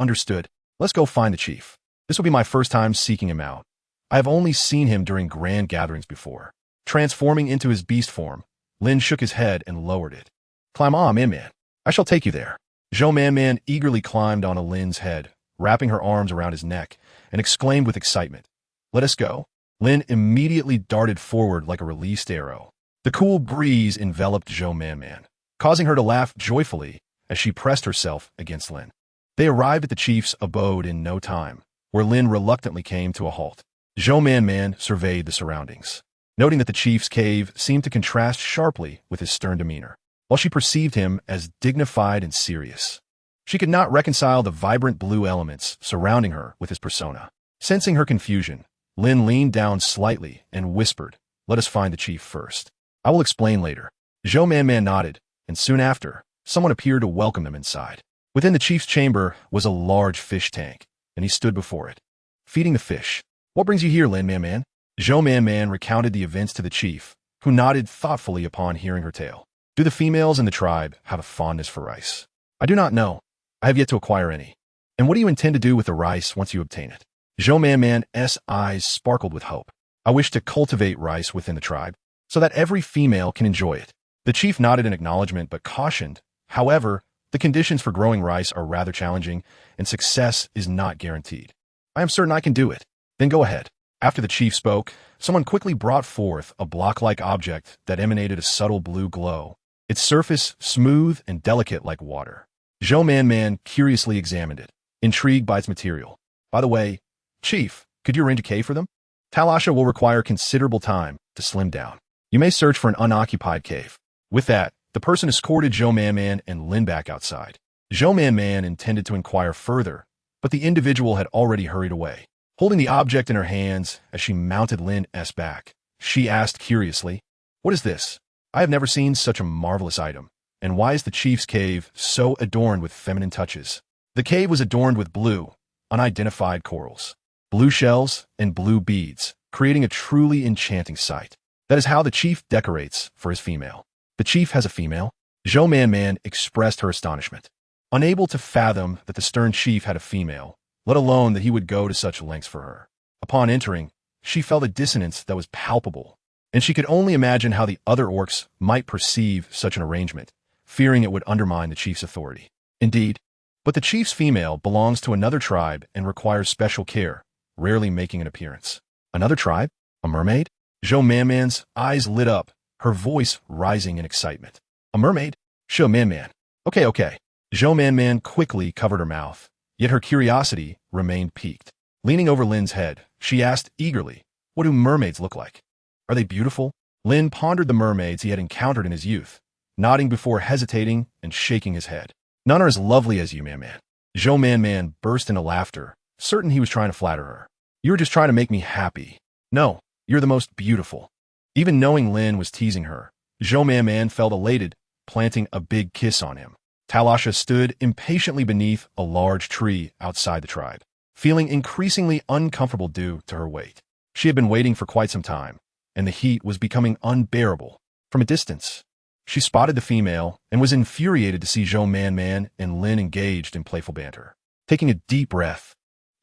Let's go find the chief. This will be my first time seeking him out. I have only seen him during grand gatherings before. Transforming into his beast form, Lin shook his head and lowered it. Climb on, man. I shall take you there. Zhou Man eagerly climbed onto Lin's head, wrapping her arms around his neck, and exclaimed with excitement, Let us go. Lin immediately darted forward like a released arrow. The cool breeze enveloped Zhou Man, causing her to laugh joyfully as she pressed herself against Lin. They arrived at the chief's abode in no time, where Lin reluctantly came to a halt. Zhou Man surveyed the surroundings, noting that the chief's cave seemed to contrast sharply with his stern demeanor, while she perceived him as dignified and serious. She could not reconcile the vibrant blue elements surrounding her with his persona. Sensing her confusion, Lin leaned down slightly and whispered, Let us find the chief first. I will explain later. Zhou Man nodded, and soon after, someone appeared to welcome them inside. Within the chief's chamber was a large fish tank, and he stood before it, feeding the fish. What brings you here, Lin Man? Zhou Man recounted the events to the chief, who nodded thoughtfully upon hearing her tale. Do the females in the tribe have a fondness for rice? I do not know. I have yet to acquire any. And what do you intend to do with the rice once you obtain it? Zhou Man's eyes sparkled with hope. I wish to cultivate rice within the tribe, so that every female can enjoy it. The chief nodded in acknowledgement but cautioned, however, the conditions for growing rice are rather challenging, and success is not guaranteed. I am certain I can do it. Then go ahead. After the chief spoke, someone quickly brought forth a block-like object that emanated a subtle blue glow, its surface smooth and delicate like water. Zhou Man curiously examined it, intrigued by its material. By the way, Chief, could you arrange a cave for them? Talasha will require considerable time to slim down. You may search for an unoccupied cave. With that, the person escorted Zhou Man and Lin back outside. Zhou Man intended to inquire further, but the individual had already hurried away. Holding the object in her hands as she mounted Lin's back, she asked curiously, "What is this? I have never seen such a marvelous item. And why is the chief's cave so adorned with feminine touches?" The cave was adorned with blue, unidentified corals, blue shells, and blue beads, creating a truly enchanting sight. That is how the chief decorates for his female. The chief has a female? Zhou Man expressed her astonishment. Unable to fathom that the stern chief had a female, let alone that he would go to such lengths for her. Upon entering, she felt a dissonance that was palpable, and she could only imagine how the other orcs might perceive such an arrangement, fearing it would undermine the chief's authority. Indeed, but the chief's female belongs to another tribe and requires special care, rarely making an appearance. Another tribe? A mermaid? Zhou Man's eyes lit up, her voice rising in excitement. A mermaid? Zhou Man. Okay. Zhou Man quickly covered her mouth, yet her curiosity remained piqued. Leaning over Lin's head, she asked eagerly, "What do mermaids look like? Are they beautiful?" Lin pondered the mermaids he had encountered in his youth, nodding before hesitating and shaking his head. "None are as lovely as you, Man." Zhou Man burst into laughter, certain he was trying to flatter her. "You were just trying to make me happy. No, you're the most beautiful." Even knowing Lin was teasing her, Zhou Man felt elated, planting a big kiss on him. Talasha stood impatiently beneath a large tree outside the tribe, feeling increasingly uncomfortable due to her weight. She had been waiting for quite some time, and the heat was becoming unbearable. From a distance, she spotted the female and was infuriated to see Zhou Man and Lin engaged in playful banter. Taking a deep breath,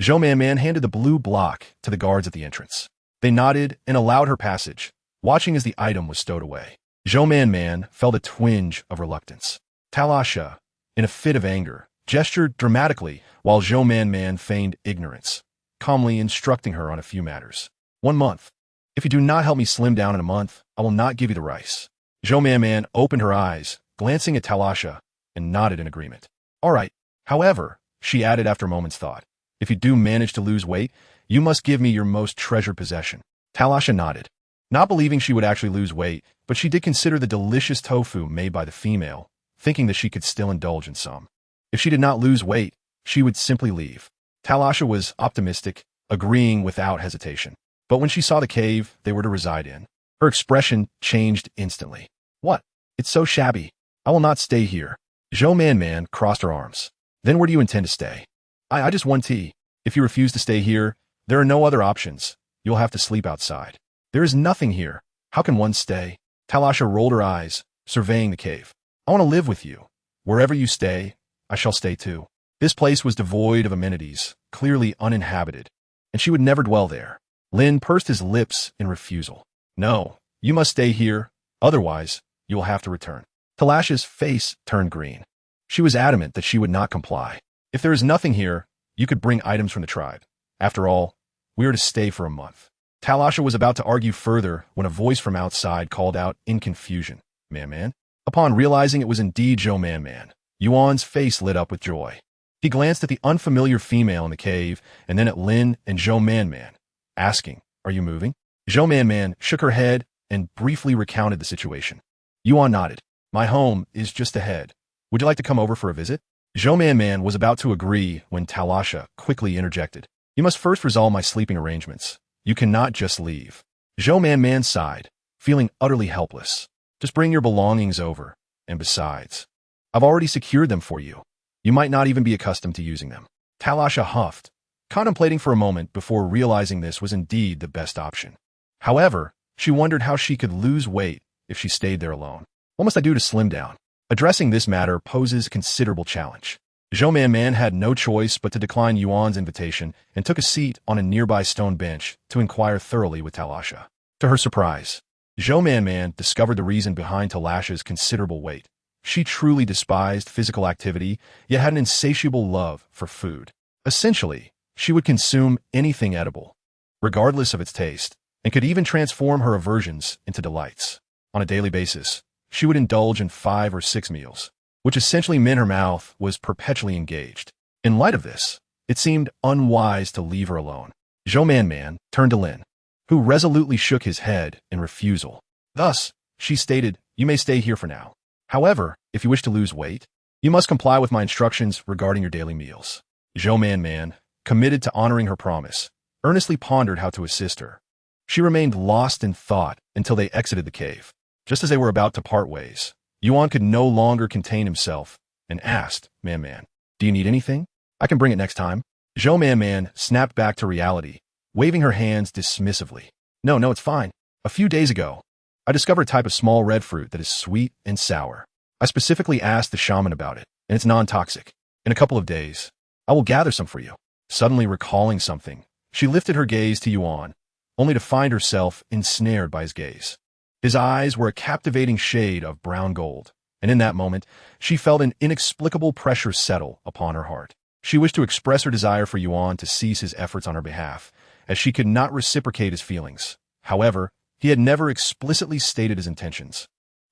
Zhou Man handed the blue block to the guards at the entrance. They nodded and allowed her passage, watching as the item was stowed away. Zhou Man felt a twinge of reluctance. Talasha, in a fit of anger, gestured dramatically while Zhou Man feigned ignorance, calmly instructing her on a few matters. 1 month. If you do not help me slim down in a month, I will not give you the rice. Zhou Man opened her eyes, glancing at Talasha, and nodded in agreement. All right. However, she added after a moment's thought, if you do manage to lose weight, you must give me your most treasured possession. Talasha nodded, not believing she would actually lose weight, but she did consider the delicious tofu made by the female, thinking that she could still indulge in some. If she did not lose weight, she would simply leave. Talasha was optimistic, agreeing without hesitation. But when she saw the cave they were to reside in, her expression changed instantly. What? It's so shabby. I will not stay here. Zhou Man crossed her arms. Then where do you intend to stay? I just want tea. If you refuse to stay here, there are no other options. You'll have to sleep outside. There is nothing here. How can one stay? Talasha rolled her eyes, surveying the cave. I want to live with you. Wherever you stay, I shall stay too. This place was devoid of amenities, clearly uninhabited, and she would never dwell there. Lin pursed his lips in refusal. No, you must stay here. Otherwise, you will have to return. Talasha's face turned green. She was adamant that she would not comply. If there is nothing here, you could bring items from the tribe. After all, we are to stay for a month. Talasha was about to argue further when a voice from outside called out in confusion, Man. Upon realizing it was indeed Zhou Man, Yuan's face lit up with joy. He glanced at the unfamiliar female in the cave and then at Lin and Zhou Man, asking, Are you moving? Zhou Man shook her head and briefly recounted the situation. Yuan nodded. My home is just ahead. Would you like to come over for a visit? Zhou Man was about to agree when Talasha quickly interjected. You must first resolve my sleeping arrangements. You cannot just leave. Zhou Man sighed, feeling utterly helpless. Just bring your belongings over, and besides, I've already secured them for you. You might not even be accustomed to using them. Talasha huffed, contemplating for a moment before realizing this was indeed the best option. However, she wondered how she could lose weight if she stayed there alone. What must I do to slim down? Addressing this matter poses a considerable challenge. Zhou Man had no choice but to decline Yuan's invitation and took a seat on a nearby stone bench to inquire thoroughly with Talasha. To her surprise, Zhou Man discovered the reason behind Talasha's considerable weight. She truly despised physical activity, yet had an insatiable love for food. Essentially, she would consume anything edible, regardless of its taste, and could even transform her aversions into delights. On a daily basis, she would indulge in 5 or 6 meals. which essentially meant her mouth was perpetually engaged. In light of this, it seemed unwise to leave her alone. Zhou Man turned to Lin, who resolutely shook his head in refusal. Thus, she stated, "You may stay here for now. However, if you wish to lose weight, you must comply with my instructions regarding your daily meals." Zhou Man, committed to honoring her promise, earnestly pondered how to assist her. She remained lost in thought until they exited the cave. Just as they were about to part ways, Yuan could no longer contain himself and asked, Man, do you need anything? I can bring it next time." Zhou Man snapped back to reality, waving her hands dismissively. No, it's fine. A few days ago, I discovered a type of small red fruit that is sweet and sour. I specifically asked the shaman about it, and it's non-toxic. In a couple of days, I will gather some for you. Suddenly recalling something, she lifted her gaze to Yuan, only to find herself ensnared by his gaze. His eyes were a captivating shade of brown gold, and in that moment, she felt an inexplicable pressure settle upon her heart. She wished to express her desire for Yuan to cease his efforts on her behalf, as she could not reciprocate his feelings. However, he had never explicitly stated his intentions,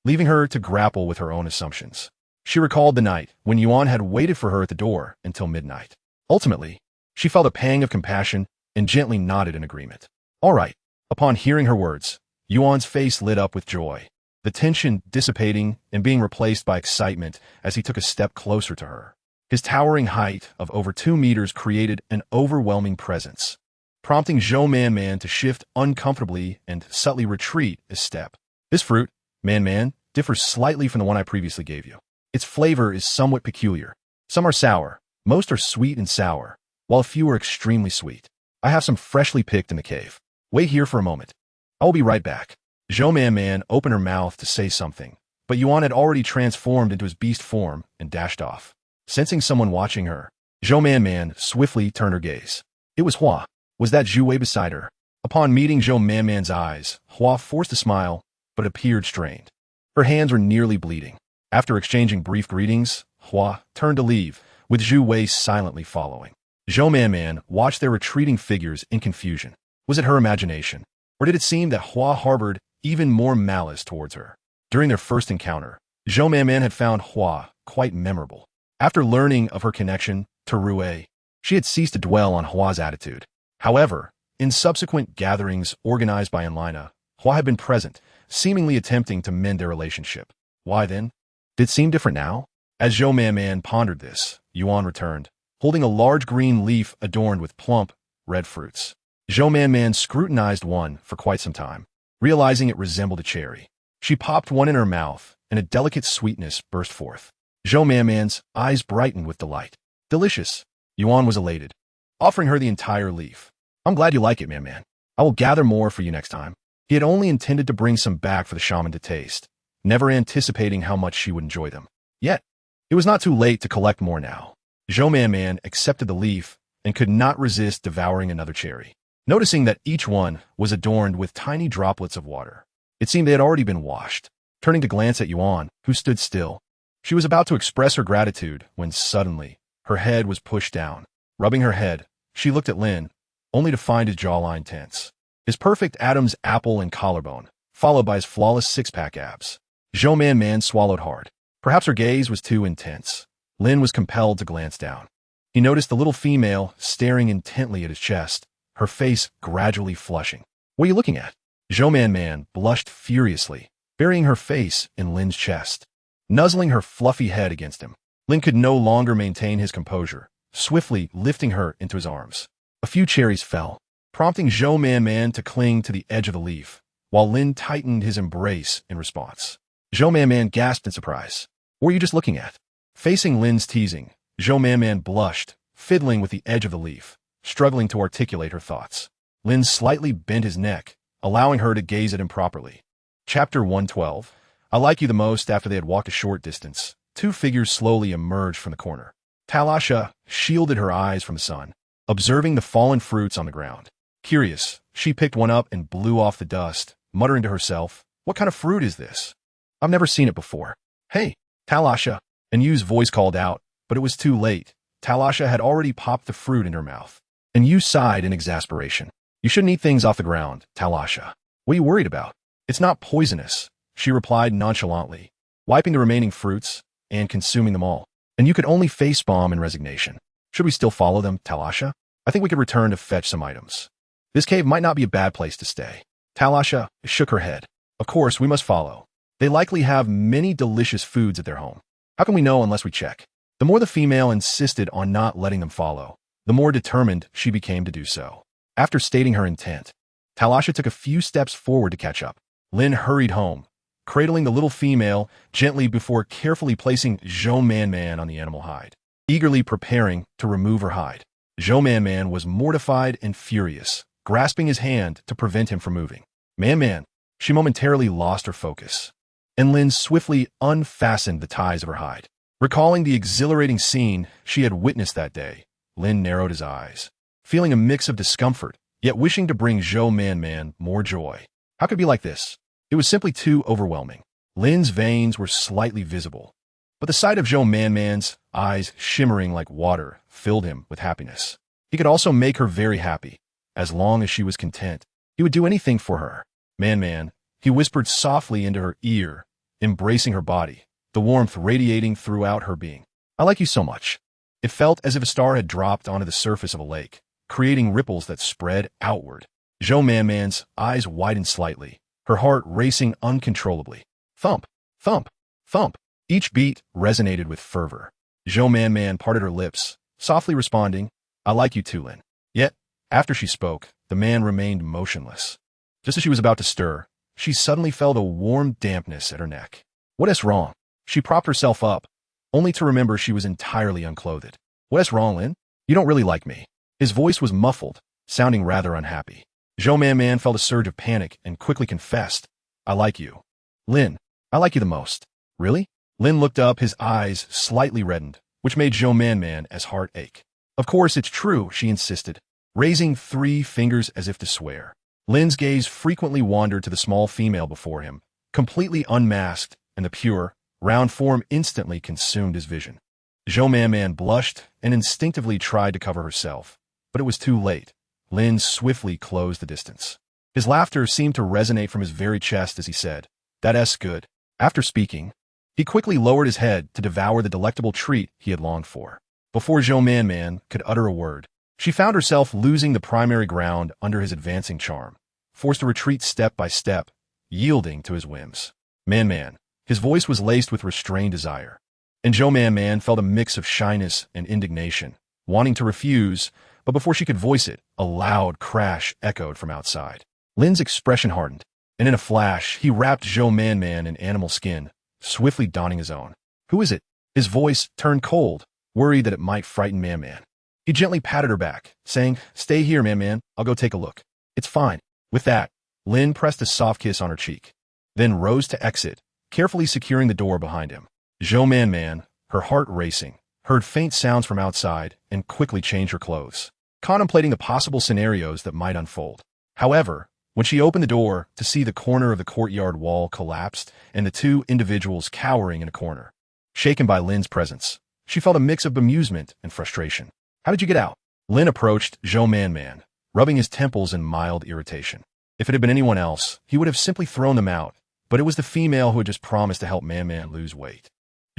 leaving her to grapple with her own assumptions. She recalled the night when Yuan had waited for her at the door until midnight. Ultimately, she felt a pang of compassion and gently nodded in agreement. All right. Upon hearing her words, Yuan's face lit up with joy, the tension dissipating and being replaced by excitement as he took a step closer to her. His towering height of over 2 meters created an overwhelming presence, prompting Zhou Man to shift uncomfortably and subtly retreat a step. This fruit, Man, differs slightly from the one I previously gave you. Its flavor is somewhat peculiar. Some are sour, most are sweet and sour, while a few are extremely sweet. I have some freshly picked in the cave. Wait here for a moment. I will be right back. Zhou Man opened her mouth to say something, but Yuan had already transformed into his beast form and dashed off. Sensing someone watching her, Zhou Man swiftly turned her gaze. It was Hua. Was that Zhu Wei beside her? Upon meeting Zhou Man's eyes, Hua forced a smile, but appeared strained. Her hands were nearly bleeding. After exchanging brief greetings, Hua turned to leave, with Zhu Wei silently following. Zhou Man watched their retreating figures in confusion. Was it her imagination, or did it seem that Hua harbored even more malice towards her? During their first encounter, Zhou Man had found Hua quite memorable. After learning of her connection to Rui, she had ceased to dwell on Hua's attitude. However, in subsequent gatherings organized by Enlina, Hua had been present, seemingly attempting to mend their relationship. Why then? Did it seem different now? As Zhou Man pondered this, Yuan returned, holding a large green leaf adorned with plump, red fruits. Zhou Man scrutinized one for quite some time, realizing it resembled a cherry. She popped one in her mouth, and a delicate sweetness burst forth. Zhou Man's eyes brightened with delight. Delicious. Yuan was elated, offering her the entire leaf. I'm glad you like it, Man. I will gather more for you next time. He had only intended to bring some back for the shaman to taste, never anticipating how much she would enjoy them. Yet, it was not too late to collect more now. Zhou Man accepted the leaf and could not resist devouring another cherry. Noticing that each one was adorned with tiny droplets of water, it seemed they had already been washed. Turning to glance at Yuan, who stood still, she was about to express her gratitude when suddenly, her head was pushed down. Rubbing her head, she looked at Lin, only to find his jawline tense. His perfect Adam's apple and collarbone, followed by his flawless six-pack abs. Zhou Man swallowed hard. Perhaps her gaze was too intense. Lin was compelled to glance down. He noticed the little female staring intently at his chest, her face gradually flushing. What are you looking at? Zhou Man blushed furiously, burying her face in Lin's chest, nuzzling her fluffy head against him. Lin could no longer maintain his composure, swiftly lifting her into his arms. A few cherries fell, prompting Zhou Man to cling to the edge of the leaf, while Lin tightened his embrace in response. Zhou Man gasped in surprise. What were you just looking at? Facing Lin's teasing, Zhou Man blushed, fiddling with the edge of the leaf, struggling to articulate her thoughts. Lin slightly bent his neck, allowing her to gaze at him properly. Chapter 112. I like you the most. After they had walked a short distance, two figures slowly emerged from the corner. Talasha shielded her eyes from the sun, observing the fallen fruits on the ground. Curious, she picked one up and blew off the dust, muttering to herself, "What kind of fruit is this? I've never seen it before." "Hey, Talasha," and Yu's voice called out, but it was too late. Talasha had already popped the fruit in her mouth, and Yu sighed in exasperation. "You shouldn't eat things off the ground, Talasha. What are you worried about? It's not poisonous," she replied nonchalantly, wiping the remaining fruits. and consuming them all. And you could only facepalm in resignation. Should we still follow them, Talasha? I think we could return to fetch some items. This cave might not be a bad place to stay. Talasha shook her head. Of course, we must follow. They likely have many delicious foods at their home. How can we know unless we check? The more the female insisted on not letting them follow, the more determined she became to do so. After stating her intent, Talasha took a few steps forward to catch up. Lin hurried home, cradling the little female gently before carefully placing Zhou Man on the animal hide, eagerly preparing to remove her hide. Zhou Man was mortified and furious, grasping his hand to prevent him from moving. Man, she momentarily lost her focus, and Lin swiftly unfastened the ties of her hide. Recalling the exhilarating scene she had witnessed that day, Lin narrowed his eyes, feeling a mix of discomfort, yet wishing to bring Zhou Man more joy. How could it be like this? It was simply too overwhelming. Lin's veins were slightly visible, but the sight of Zhou Man's eyes shimmering like water filled him with happiness. He could also make her very happy. As long as she was content, he would do anything for her. Man, he whispered softly into her ear, embracing her body, the warmth radiating throughout her being. I like you so much. It felt as if a star had dropped onto the surface of a lake, creating ripples that spread outward. Zhou Man's eyes widened slightly, her heart racing uncontrollably. Thump, thump, thump. Each beat resonated with fervor. Zhou Man parted her lips, softly responding, I like you too, Lin. Yet, after she spoke, the man remained motionless. Just as she was about to stir, she suddenly felt a warm dampness at her neck. What is wrong? She propped herself up, only to remember she was entirely unclothed. What is wrong, Lin? You don't really like me. His voice was muffled, sounding rather unhappy. Zhou Man felt a surge of panic and quickly confessed, I like you. Lin, I like you the most. Really? Lin looked up, his eyes slightly reddened, which made Zhou Man's heart ache. Of course it's true, she insisted, raising 3 fingers as if to swear. Lin's gaze frequently wandered to the small female before him, completely unmasked, and the pure, round form instantly consumed his vision. Zhou Man blushed and instinctively tried to cover herself, but it was too late. Lin swiftly closed the distance. His laughter seemed to resonate from his very chest as he said, That's good. After speaking, he quickly lowered his head to devour the delectable treat he had longed for. Before Zhou Man could utter a word, she found herself losing the primary ground under his advancing charm, forced to retreat step by step, yielding to his whims. Man, his voice was laced with restrained desire, and Zhou Man felt a mix of shyness and indignation, wanting to refuse, but before she could voice it, a loud crash echoed from outside. Lin's expression hardened, and in a flash, he wrapped Zhou Man in animal skin, swiftly donning his own. Who is it? His voice turned cold, worried that it might frighten Man. He gently patted her back, saying, Stay here, Man, I'll go take a look. It's fine. With that, Lin pressed a soft kiss on her cheek, then rose to exit, carefully securing the door behind him. Zhou Man, her heart racing, heard faint sounds from outside and quickly changed her clothes, contemplating the possible scenarios that might unfold. However, when she opened the door to see the corner of the courtyard wall collapsed and the 2 individuals cowering in a corner, shaken by Lin's presence, she felt a mix of bemusement and frustration. How did you get out? Lin approached Zhou Man, rubbing his temples in mild irritation. If it had been anyone else, he would have simply thrown them out, but it was the female who had just promised to help Man lose weight.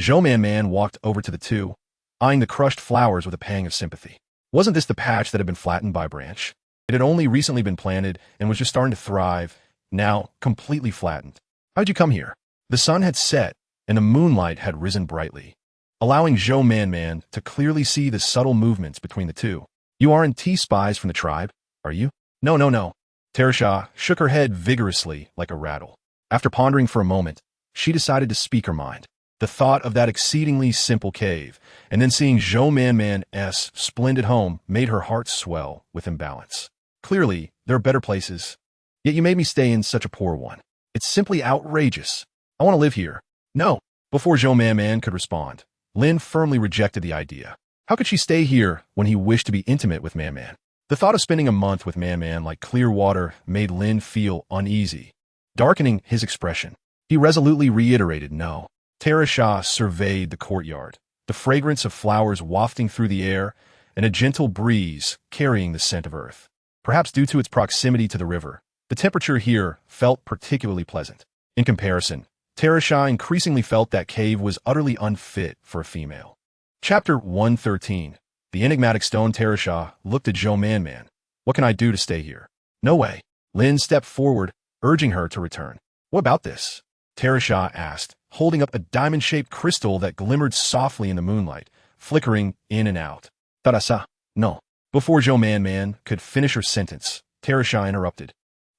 Zhou Man walked over to the 2, eyeing the crushed flowers with a pang of sympathy. Wasn't this the patch that had been flattened by a branch? It had only recently been planted and was just starting to thrive, now completely flattened. How'd you come here? The sun had set, and the moonlight had risen brightly, allowing Zhou Man to clearly see the subtle movements between the 2. You aren't spies from the tribe, are you? No. Talasha shook her head vigorously like a rattle. After pondering for a moment, she decided to speak her mind. The thought of that exceedingly simple cave, and then seeing Zhou Man's splendid home made her heart swell with imbalance. Clearly, there are better places, yet you made me stay in such a poor one. It's simply outrageous. I want to live here. No. Before Zhou Man could respond, Lin firmly rejected the idea. How could she stay here when he wished to be intimate with Man? The thought of spending a month with Man like clear water made Lin feel uneasy, darkening his expression. He resolutely reiterated no. Talasha surveyed the courtyard, the fragrance of flowers wafting through the air, and a gentle breeze carrying the scent of earth. Perhaps due to its proximity to the river, the temperature here felt particularly pleasant. In comparison, Tereshah increasingly felt that cave was utterly unfit for a female. Chapter 113. The enigmatic stone. Tereshah looked at Zhou Man. What can I do to stay here? No way. Lin stepped forward, urging her to return. What about this? Tereshah asked, holding up a diamond-shaped crystal that glimmered softly in the moonlight, flickering in and out. Tarasa. No. Before Zhou Man could finish her sentence, Tereshah interrupted.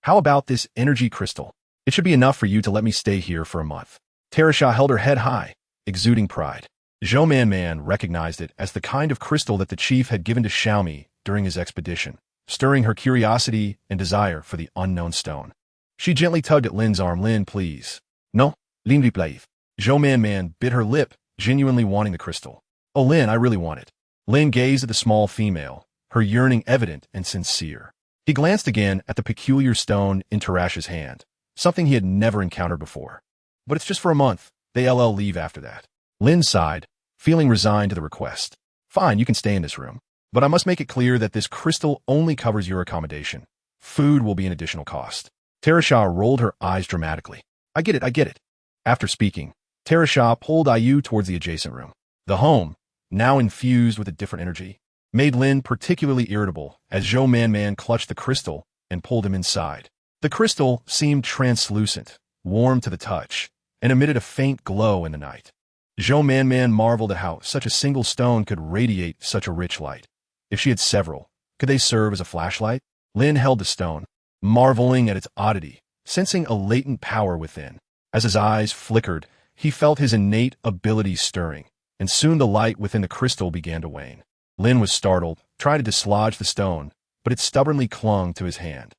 How about this energy crystal? It should be enough for you to let me stay here for a month. Tereshah held her head high, exuding pride. Zhou Man recognized it as the kind of crystal that the chief had given to Xiaomi during his expedition, stirring her curiosity and desire for the unknown stone. She gently tugged at Lin's arm. Lin, please. No, Lin replied. Zhou Man bit her lip, genuinely wanting the crystal. Oh, Lin, I really want it. Lin gazed at the small female, her yearning evident and sincere. He glanced again at the peculiar stone in Tarash's hand, something he had never encountered before. But it's just for a month. They'll leave after that. Lin sighed, feeling resigned to the request. Fine, you can stay in this room. But I must make it clear that this crystal only covers your accommodation. Food will be an additional cost. Tereshah rolled her eyes dramatically. I get it. After speaking, Tereshah pulled Ayu towards the adjacent room. The home, now infused with a different energy, made Lin particularly irritable as Zhou Man clutched the crystal and pulled him inside. The crystal seemed translucent, warm to the touch, and emitted a faint glow in the night. Zhou Man marveled at how such a single stone could radiate such a rich light. If she had several, could they serve as a flashlight? Lin held the stone, marveling at its oddity, sensing a latent power within. As his eyes flickered, he felt his innate abilities stirring, and soon the light within the crystal began to wane. Lin was startled, trying to dislodge the stone, but it stubbornly clung to his hand.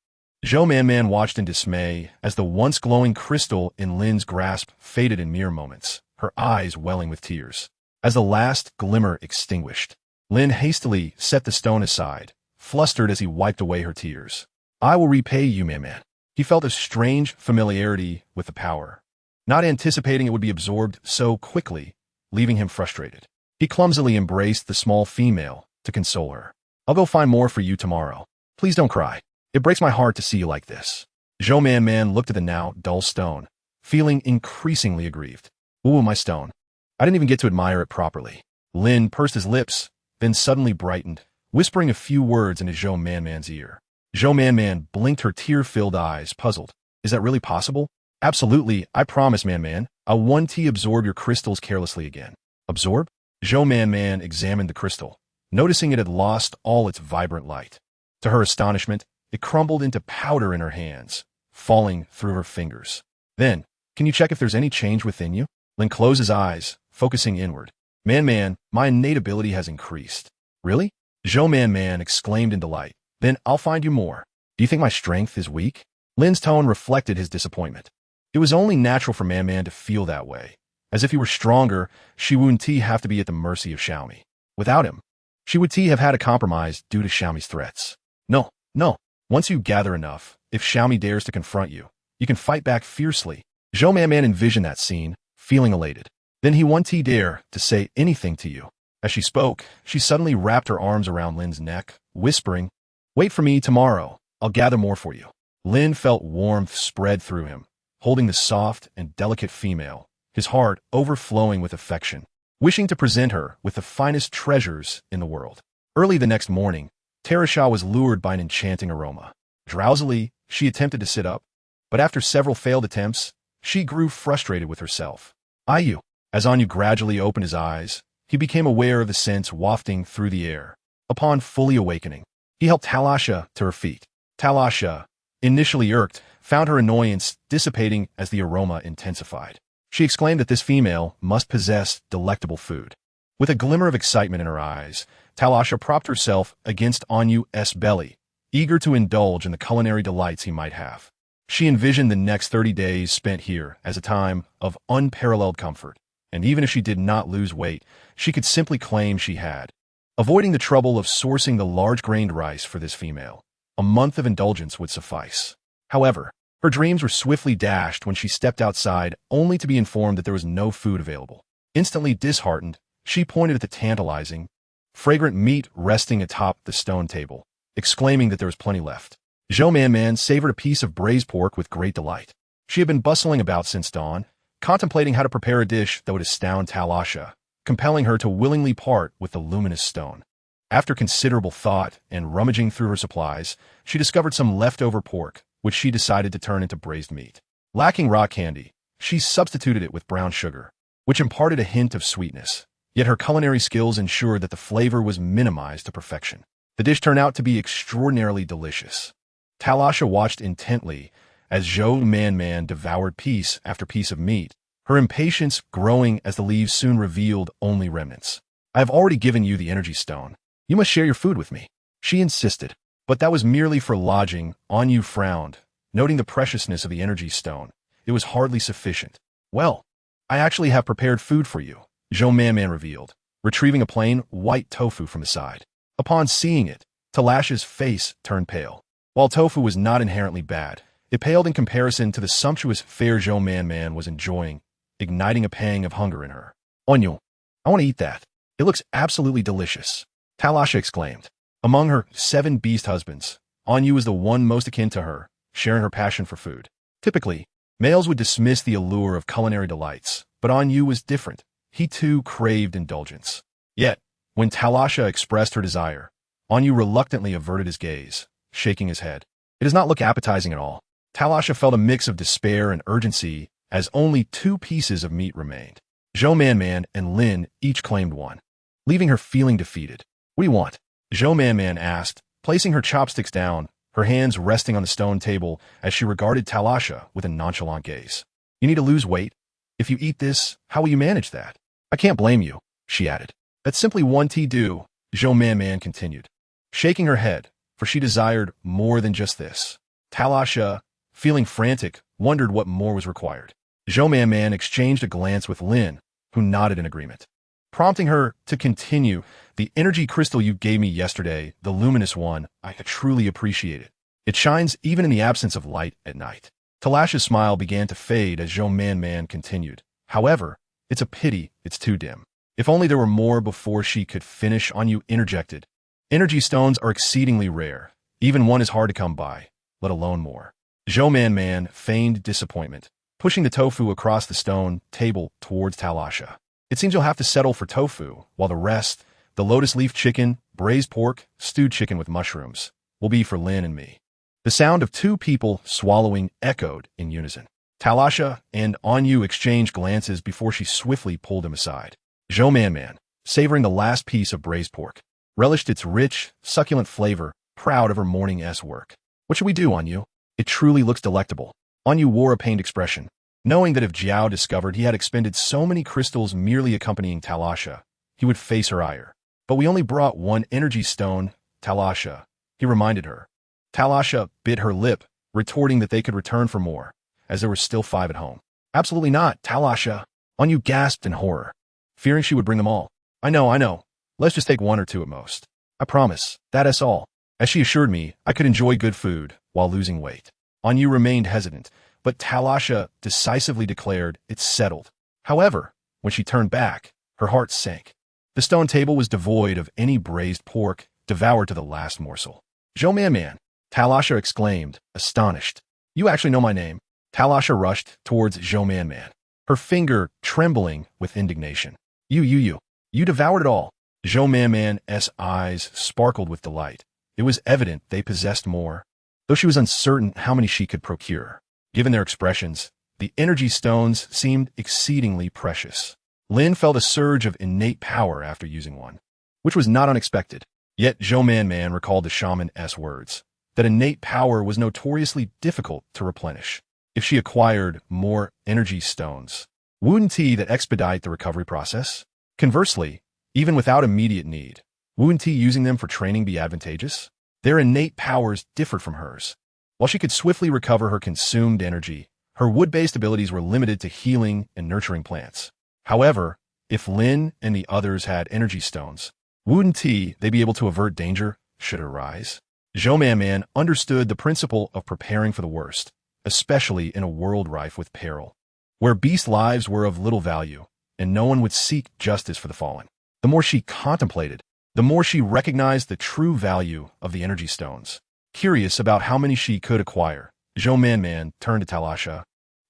Zhou Man watched in dismay as the once glowing crystal in Lin's grasp faded in mere moments, her eyes welling with tears. As the last glimmer extinguished, Lin hastily set the stone aside, flustered as he wiped away her tears. I will repay you, Man. He felt a strange familiarity with the power, not anticipating it would be absorbed so quickly, leaving him frustrated. He clumsily embraced the small female to console her. I'll go find more for you tomorrow. Please don't cry. It breaks my heart to see you like this. Zhou Man looked at the now dull stone, feeling increasingly aggrieved. Ooh, my stone. I didn't even get to admire it properly. Lin pursed his lips, then suddenly brightened, whispering a few words into Zhou Man's ear. Zhou Man blinked her tear-filled eyes, puzzled. Is that really possible? Absolutely, I promise, Man. I'll 1T absorb your crystals carelessly again. Absorb? Zhou Man examined the crystal, noticing it had lost all its vibrant light. To her astonishment, it crumbled into powder in her hands, falling through her fingers. Then, can you check if there's any change within you? Lin closed his eyes, focusing inward. Man, my innate ability has increased. Really? Zhou Man exclaimed in delight. Then I'll find you more. Do you think my strength is weak? Lin's tone reflected his disappointment. It was only natural for Man to feel that way. As if he were stronger, she wouldn't have to be at the mercy of Xiaomi. Without him, she would have had a compromise due to Xiaomi's threats. No. Once you gather enough, if Xiaomi dares to confront you, you can fight back fiercely. Zhou Man envisioned that scene, feeling elated. Then he 1T dare to say anything to you. As she spoke, she suddenly wrapped her arms around Lin's neck, whispering, Wait for me tomorrow. I'll gather more for you. Lin felt warmth spread through him, holding the soft and delicate female, his heart overflowing with affection, wishing to present her with the finest treasures in the world. Early the next morning, Tereshah was lured by an enchanting aroma. Drowsily, she attempted to sit up, but after several failed attempts, she grew frustrated with herself. Ayu. As Anyu gradually opened his eyes, he became aware of the scents wafting through the air. Upon fully awakening, he helped Talasha to her feet. Talasha, initially irked, found her annoyance dissipating as the aroma intensified. She exclaimed that this female must possess delectable food. With a glimmer of excitement in her eyes, Talasha propped herself against Anyu's belly, eager to indulge in the culinary delights he might have. She envisioned the next 30 days spent here as a time of unparalleled comfort, and even if she did not lose weight, she could simply claim she had. Avoiding the trouble of sourcing the large-grained rice for this female, a month of indulgence would suffice. However, her dreams were swiftly dashed when she stepped outside only to be informed that there was no food available. Instantly disheartened, she pointed at the tantalizing, fragrant meat resting atop the stone table, exclaiming that there was plenty left. Zhou Man savored a piece of braised pork with great delight. She had been bustling about since dawn, contemplating how to prepare a dish that would astound Tamesthe, compelling her to willingly part with the luminous stone. After considerable thought and rummaging through her supplies, she discovered some leftover pork, which she decided to turn into braised meat. Lacking raw candy, she substituted it with brown sugar, which imparted a hint of sweetness, yet her culinary skills ensured that the flavor was minimized to perfection. The dish turned out to be extraordinarily delicious. Tamesthe watched intently as Zhou Man devoured piece after piece of meat, her impatience growing as the leaves soon revealed only remnants. "I have already given you the energy stone. You must share your food with me," she insisted. But that was merely for lodging. Anyu frowned, noting the preciousness of the energy stone. It was hardly sufficient. "Well, I actually have prepared food for you," Zhou Man revealed, retrieving a plain white tofu from the side. Upon seeing it, Talasha's face turned pale. While tofu was not inherently bad, it paled in comparison to the sumptuous fare Zhou Man was enjoying, igniting a pang of hunger in her. "Anyu, I want to eat that. It looks absolutely delicious," Tamesthe exclaimed. Among her 7 beast husbands, Anyu was the one most akin to her, sharing her passion for food. Typically, males would dismiss the allure of culinary delights, but Anyu was different. He too craved indulgence. Yet, when Tamesthe expressed her desire, Anyu reluctantly averted his gaze, shaking his head. "It does not look appetizing at all." Tamesthe felt a mix of despair and urgency as only 2 pieces of meat remained. Zhou Man and Lin each claimed one, leaving her feeling defeated. "What do you want?" Zhou Man asked, placing her chopsticks down, her hands resting on the stone table as she regarded Tamesthe with a nonchalant gaze. "You need to lose weight. If you eat this, how will you manage that?" "I can't blame you," she added. "That's simply one to-do," Zhou Man continued, shaking her head, for she desired more than just this. Tamesthe, feeling frantic, wondered what more was required. Zhou Man exchanged a glance with Lin, who nodded in agreement, prompting her to continue. "The energy crystal you gave me yesterday, the luminous one, I truly appreciate it. It shines even in the absence of light at night." Talasha's smile began to fade as Zhou Man continued. "However, it's a pity it's too dim. If only there were more before she could finish." Anyu interjected. "Energy stones are exceedingly rare. Even one is hard to come by, let alone more." Zhou Man feigned disappointment, pushing the tofu across the stone table towards Tamesthe. "It seems you'll have to settle for tofu, while the rest, the lotus leaf chicken, braised pork, stewed chicken with mushrooms, will be for Lin and me." The sound of 2 people swallowing echoed in unison. Tamesthe and Anyu exchanged glances before she swiftly pulled him aside. Zhou Man, savoring the last piece of braised pork, relished its rich, succulent flavor, proud of her morning's work. "What should we do, Anyu? It truly looks delectable." Anyu wore a pained expression, knowing that if Jiao discovered he had expended so many crystals merely accompanying Tamesthe, he would face her ire. "But we only brought 1 energy stone, Tamesthe," he reminded her. Tamesthe bit her lip, retorting that they could return for more, as there were still 5 at home. "Absolutely not, Tamesthe." Anyu gasped in horror, fearing she would bring them all. I know. Let's just take 1 or 2 at most. I promise, that's all." As she assured me, I could enjoy good food while losing weight. Anyu remained hesitant, but Tamesthe decisively declared it's settled. However, when she turned back, her heart sank. The stone table was devoid of any braised pork, devoured to the last morsel. "Zhou Man," Tamesthe exclaimed, astonished. "You actually know my name?" Tamesthe rushed towards Zhou Man, her finger trembling with indignation. You devoured it all." Zhou Man's eyes sparkled with delight. It was evident they possessed more, though she was uncertain how many she could procure. Given their expressions, the energy stones seemed exceedingly precious. Lin felt a surge of innate power after using one, which was not unexpected. Yet Zhou Man recalled the shaman's words, that innate power was notoriously difficult to replenish. If she acquired more energy stones, wouldn't that expedite the recovery process? Conversely, even without immediate need, wouldn't using them for training be advantageous? Their innate powers differed from hers. While she could swiftly recover her consumed energy, her wood-based abilities were limited to healing and nurturing plants. However, if Lin and the others had energy stones, wouldn't they be able to avert danger should it arise? Zhou Man understood the principle of preparing for the worst, especially in a world rife with peril, where beast lives were of little value, and no one would seek justice for the fallen. The more she contemplated, the more she recognized the true value of the energy stones. Curious about how many she could acquire, Zhou Man turned to Tamesthe.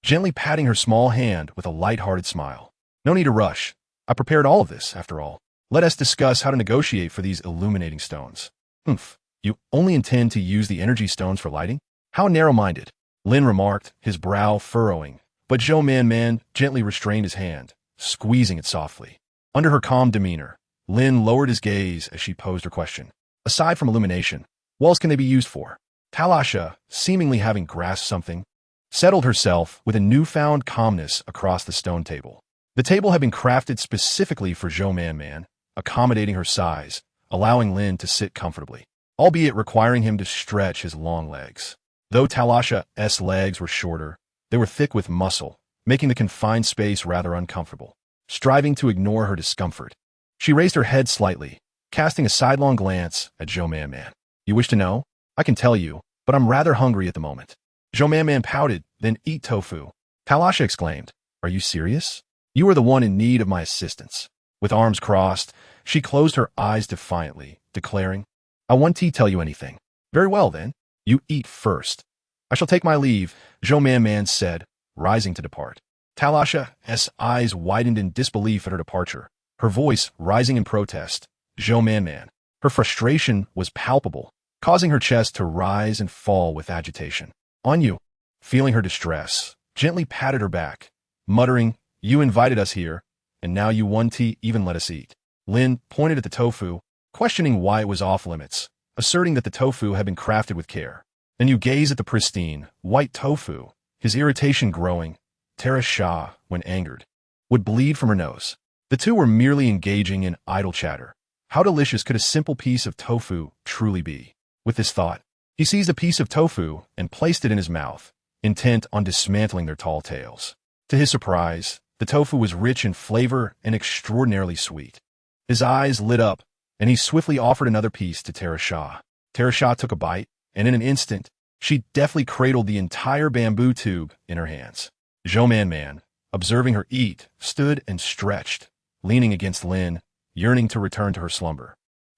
gently patting her small hand with a light-hearted smile. No need to rush. I prepared all of this, after all. Let us discuss how to negotiate for these illuminating stones. Humph. You only intend to use the energy stones for lighting? How narrow-minded, Lin remarked, his brow furrowing, but Zhou Man gently restrained his hand, squeezing it softly. Under her calm demeanor, Lin lowered his gaze as she posed her question. Aside from illumination, what else can they be used for? Talasha, seemingly having grasped something, settled herself with a newfound calmness across the stone table. The table had been crafted specifically for Zhou Man, accommodating her size, allowing Lin to sit comfortably, albeit requiring him to stretch his long legs. Though Talasha's legs were shorter, they were thick with muscle, making the confined space rather uncomfortable. Striving to ignore her discomfort, she raised her head slightly, casting a sidelong glance at Zhou Man. You wish to know? I can tell you, but I'm rather hungry at the moment. Zhou Man pouted, then eat tofu. Talasha exclaimed, Are you serious? You are the one in need of my assistance. With arms crossed, she closed her eyes defiantly, declaring, I won't tell you anything. Very well, then. You eat first. I shall take my leave, Zhou Man said, rising to depart. Talasha's eyes widened in disbelief at her departure, her voice rising in protest. Zhou Man. Her frustration was palpable, causing her chest to rise and fall with agitation. On you. Feeling her distress, gently patted her back, muttering, You invited us here, and now you won't even let us eat. Lin pointed at the tofu, questioning why it was off-limits, asserting that the tofu had been crafted with care. Then you gaze at the pristine, white tofu, his irritation growing. Tamesthe, when angered, would bleed from her nose. The two were merely engaging in idle chatter. How delicious could a simple piece of tofu truly be? With this thought, he seized a piece of tofu and placed it in his mouth, intent on dismantling their tall tails. To his surprise, the tofu was rich in flavor and extraordinarily sweet. His eyes lit up, and he swiftly offered another piece to Tamesthe. Tamesthe took a bite, and in an instant, she deftly cradled the entire bamboo tube in her hands. Zhou Man, observing her eat, stood and stretched, leaning against Lin, yearning to return to her slumber.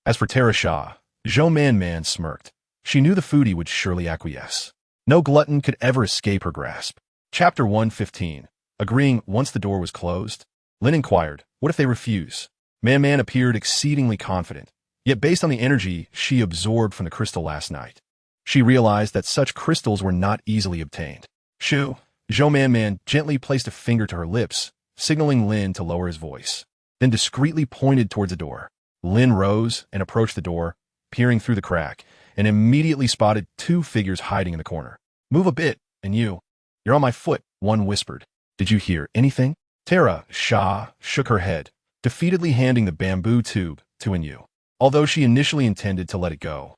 As for Tamesthe, Zhou Man smirked. She knew the foodie would surely acquiesce. No glutton could ever escape her grasp. Chapter 115. Agreeing once the door was closed, Lin inquired, What if they refuse? Man appeared exceedingly confident, yet based on the energy she absorbed from the crystal last night, she realized that such crystals were not easily obtained. Shoo! Zhou Man gently placed a finger to her lips, signaling Lin to lower his voice, then discreetly pointed towards the door. Lin rose and approached the door, peering through the crack, and immediately spotted two figures hiding in the corner. Move a bit, and you're on my foot, one whispered. Did you hear anything? Tamesthe shook her head, defeatedly handing the bamboo tube to Inu, although she initially intended to let it go.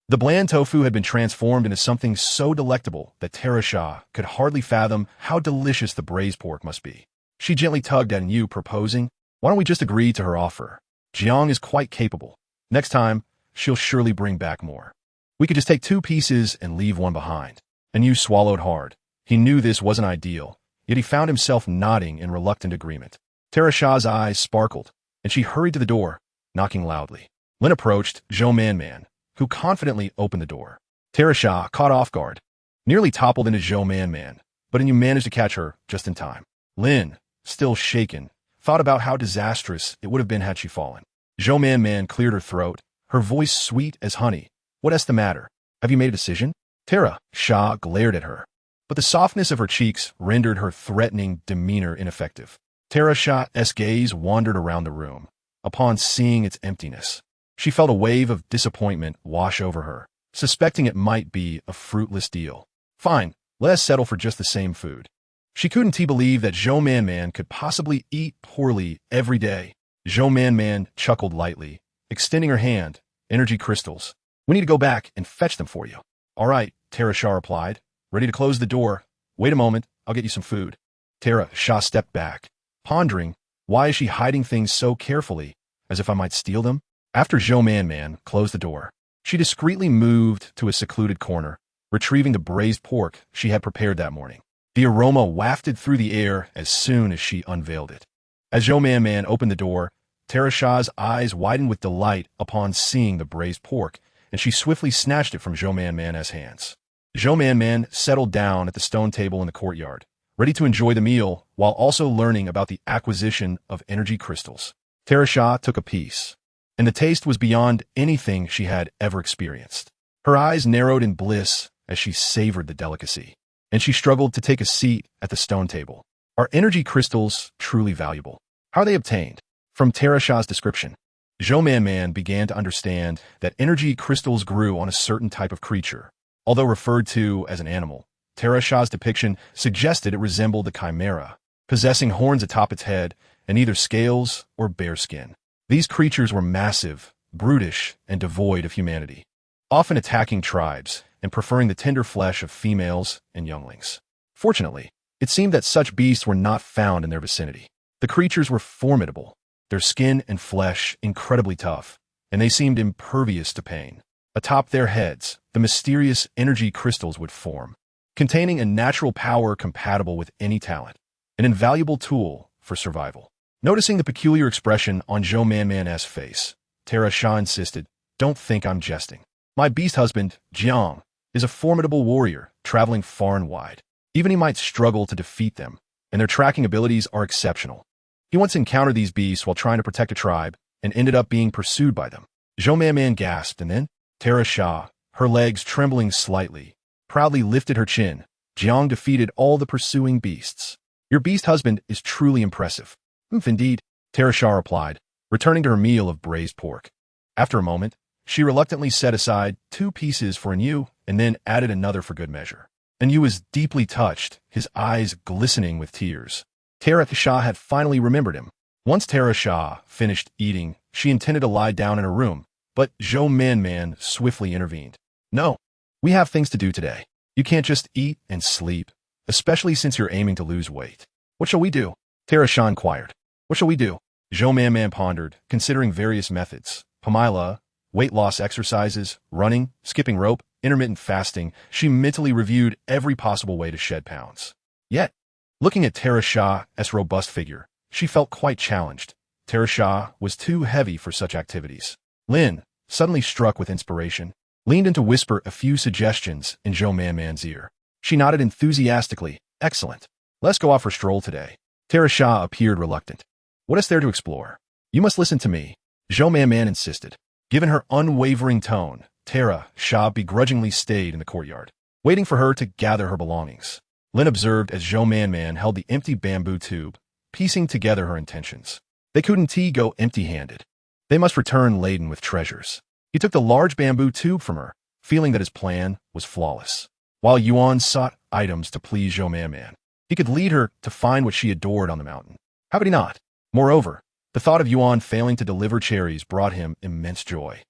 The bland tofu had been transformed into something so delectable that Tamesthe could hardly fathom how delicious the braised pork must be. She gently tugged at Inu, proposing, Why don't we just agree to her offer? Jiang is quite capable. Next time, she'll surely bring back more. We could just take 2 pieces and leave one behind. Inu swallowed hard. He knew this wasn't ideal, yet he found himself nodding in reluctant agreement. Tamasthe's eyes sparkled, and she hurried to the door, knocking loudly. Lin approached Zhou Man, who confidently opened the door. Tamesthe, caught off guard, nearly toppled into Zhou Man, but Inu managed to catch her just in time. Lin, still shaken, thought about how disastrous it would have been had she fallen. Zhou Man cleared her throat, her voice sweet as honey. What's the matter? Have you made a decision? Tamesthe glared at her, but the softness of her cheeks rendered her threatening demeanor ineffective. Tamasthe's gaze wandered around the room. Upon seeing its emptiness, she felt a wave of disappointment wash over her, suspecting it might be a fruitless deal. Fine, let us settle for just the same food. She couldn't believe that Zhou Man could possibly eat poorly every day. Zhou Man chuckled lightly, extending her hand. Energy crystals. We need to go back and fetch them for you. All right, Tamesthe replied, ready to close the door. Wait a moment, I'll get you some food. Tamesthe stepped back, pondering, why is she hiding things so carefully, as if I might steal them? After Zhou Man closed the door, she discreetly moved to a secluded corner, retrieving the braised pork she had prepared that morning. The aroma wafted through the air as soon as she unveiled it. As Zhou Man opened the door, Tamasthe's eyes widened with delight upon seeing the braised pork, and she swiftly snatched it from Zhou Man's hands. Zhou Man settled down at the stone table in the courtyard, ready to enjoy the meal while also learning about the acquisition of energy crystals. Tamesthe took a piece, and the taste was beyond anything she had ever experienced. Her eyes narrowed in bliss as she savored the delicacy, and she struggled to take a seat at the stone table. Are energy crystals truly valuable? How are they obtained? From Tamasthe's description, Man began to understand that energy crystals grew on a certain type of creature. Although referred to as an animal, Tamasthe's depiction suggested it resembled a chimera, possessing horns atop its head and either scales or bare skin. These creatures were massive, brutish, and devoid of humanity, often attacking tribes and preferring the tender flesh of females and younglings. Fortunately, it seemed that such beasts were not found in their vicinity. The creatures were formidable, their skin and flesh incredibly tough, and they seemed impervious to pain. Atop their heads, the mysterious energy crystals would form, containing a natural power compatible with any talent, an invaluable tool for survival. Noticing the peculiar expression on Man's face, Tamesthe insisted, "Don't think I'm jesting. My beast husband, Jiang, is a formidable warrior, traveling far and wide. Even he might struggle to defeat them, and their tracking abilities are exceptional. He once encountered these beasts while trying to protect a tribe, and ended up being pursued by them." Man gasped, and then Tamesthe, her legs trembling slightly, proudly lifted her chin. "Jiang defeated all the pursuing beasts. Your beast husband is truly impressive." "Indeed," Tamesthe replied, returning to her meal of braised pork. After a moment, she reluctantly set aside 2 pieces for Anu and then added another for good measure. Anu was deeply touched, his eyes glistening with tears. Tamesthe had finally remembered him. Once Tamesthe finished eating, she intended to lie down in her room, but Man swiftly intervened. "No, we have things to do today. You can't just eat and sleep, especially since you're aiming to lose weight." "What shall we do?" Tamesthe inquired. "What shall we do?" Man pondered, considering various methods. Pamela, weight loss exercises, running, skipping rope, intermittent fasting. She mentally reviewed every possible way to shed pounds. Yet, looking at Tamesthe's robust figure, she felt quite challenged. Tamesthe was too heavy for such activities. Lin, suddenly struck with inspiration, leaned in to whisper a few suggestions in Man's ear. She nodded enthusiastically. "Excellent. Let's go off for a stroll today." Tamesthe appeared reluctant. "What is there to explore?" "You must listen to me," Man insisted. Given her unwavering tone, Tamesthe begrudgingly stayed in the courtyard, waiting for her to gather her belongings. Lin observed as Man held the empty bamboo tube, piecing together her intentions. They couldn't go empty-handed. They must return laden with treasures. He took the large bamboo tube from her, feeling that his plan was flawless. While Yuan sought items to please Man, he could lead her to find what she adored on the mountain. How could he not? Moreover, the thought of Yuan failing to deliver cherries brought him immense joy.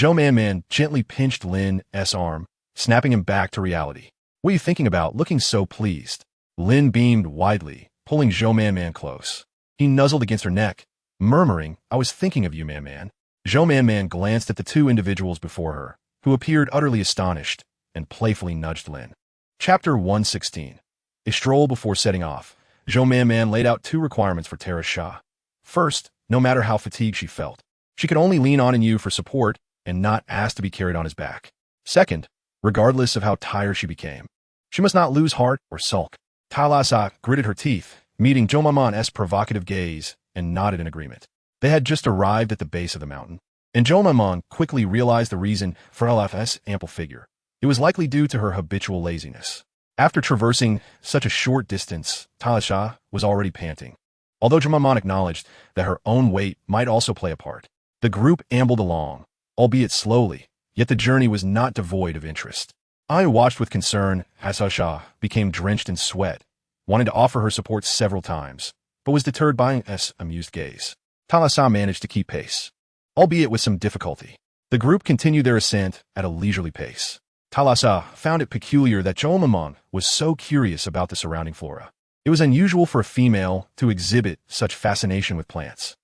Man gently pinched Lin's arm, snapping him back to reality. "What are you thinking about, looking so pleased?" Lin beamed widely, pulling Man close. He nuzzled against her neck, murmuring, "I was thinking of you, Man." Man glanced at the 2 individuals before her, who appeared utterly astonished, and playfully nudged Lin. Chapter 116. A stroll before setting off. Man laid out 2 requirements for Tamesthe. First, no matter how fatigued she felt, she could only lean on Anu for support and not ask to be carried on his back. Second, regardless of how tired she became, she must not lose heart or sulk. Tamesthe gritted her teeth, meeting Man's provocative gaze, and nodded in agreement. They had just arrived at the base of the mountain, and Man quickly realized the reason for Lf's ample figure. It was likely due to her habitual laziness. After traversing such a short distance, Tamesthe was already panting. Although Man acknowledged that her own weight might also play a part, the group ambled along, albeit slowly, yet the journey was not devoid of interest. I watched with concern as Tamesthe became drenched in sweat, wanting to offer her support several times, but was deterred by N's amused gaze. Tamesthe managed to keep pace, albeit with some difficulty. The group continued their ascent at a leisurely pace. Tamesthe found it peculiar that Man was so curious about the surrounding flora. It was unusual for a female to exhibit such fascination with plants.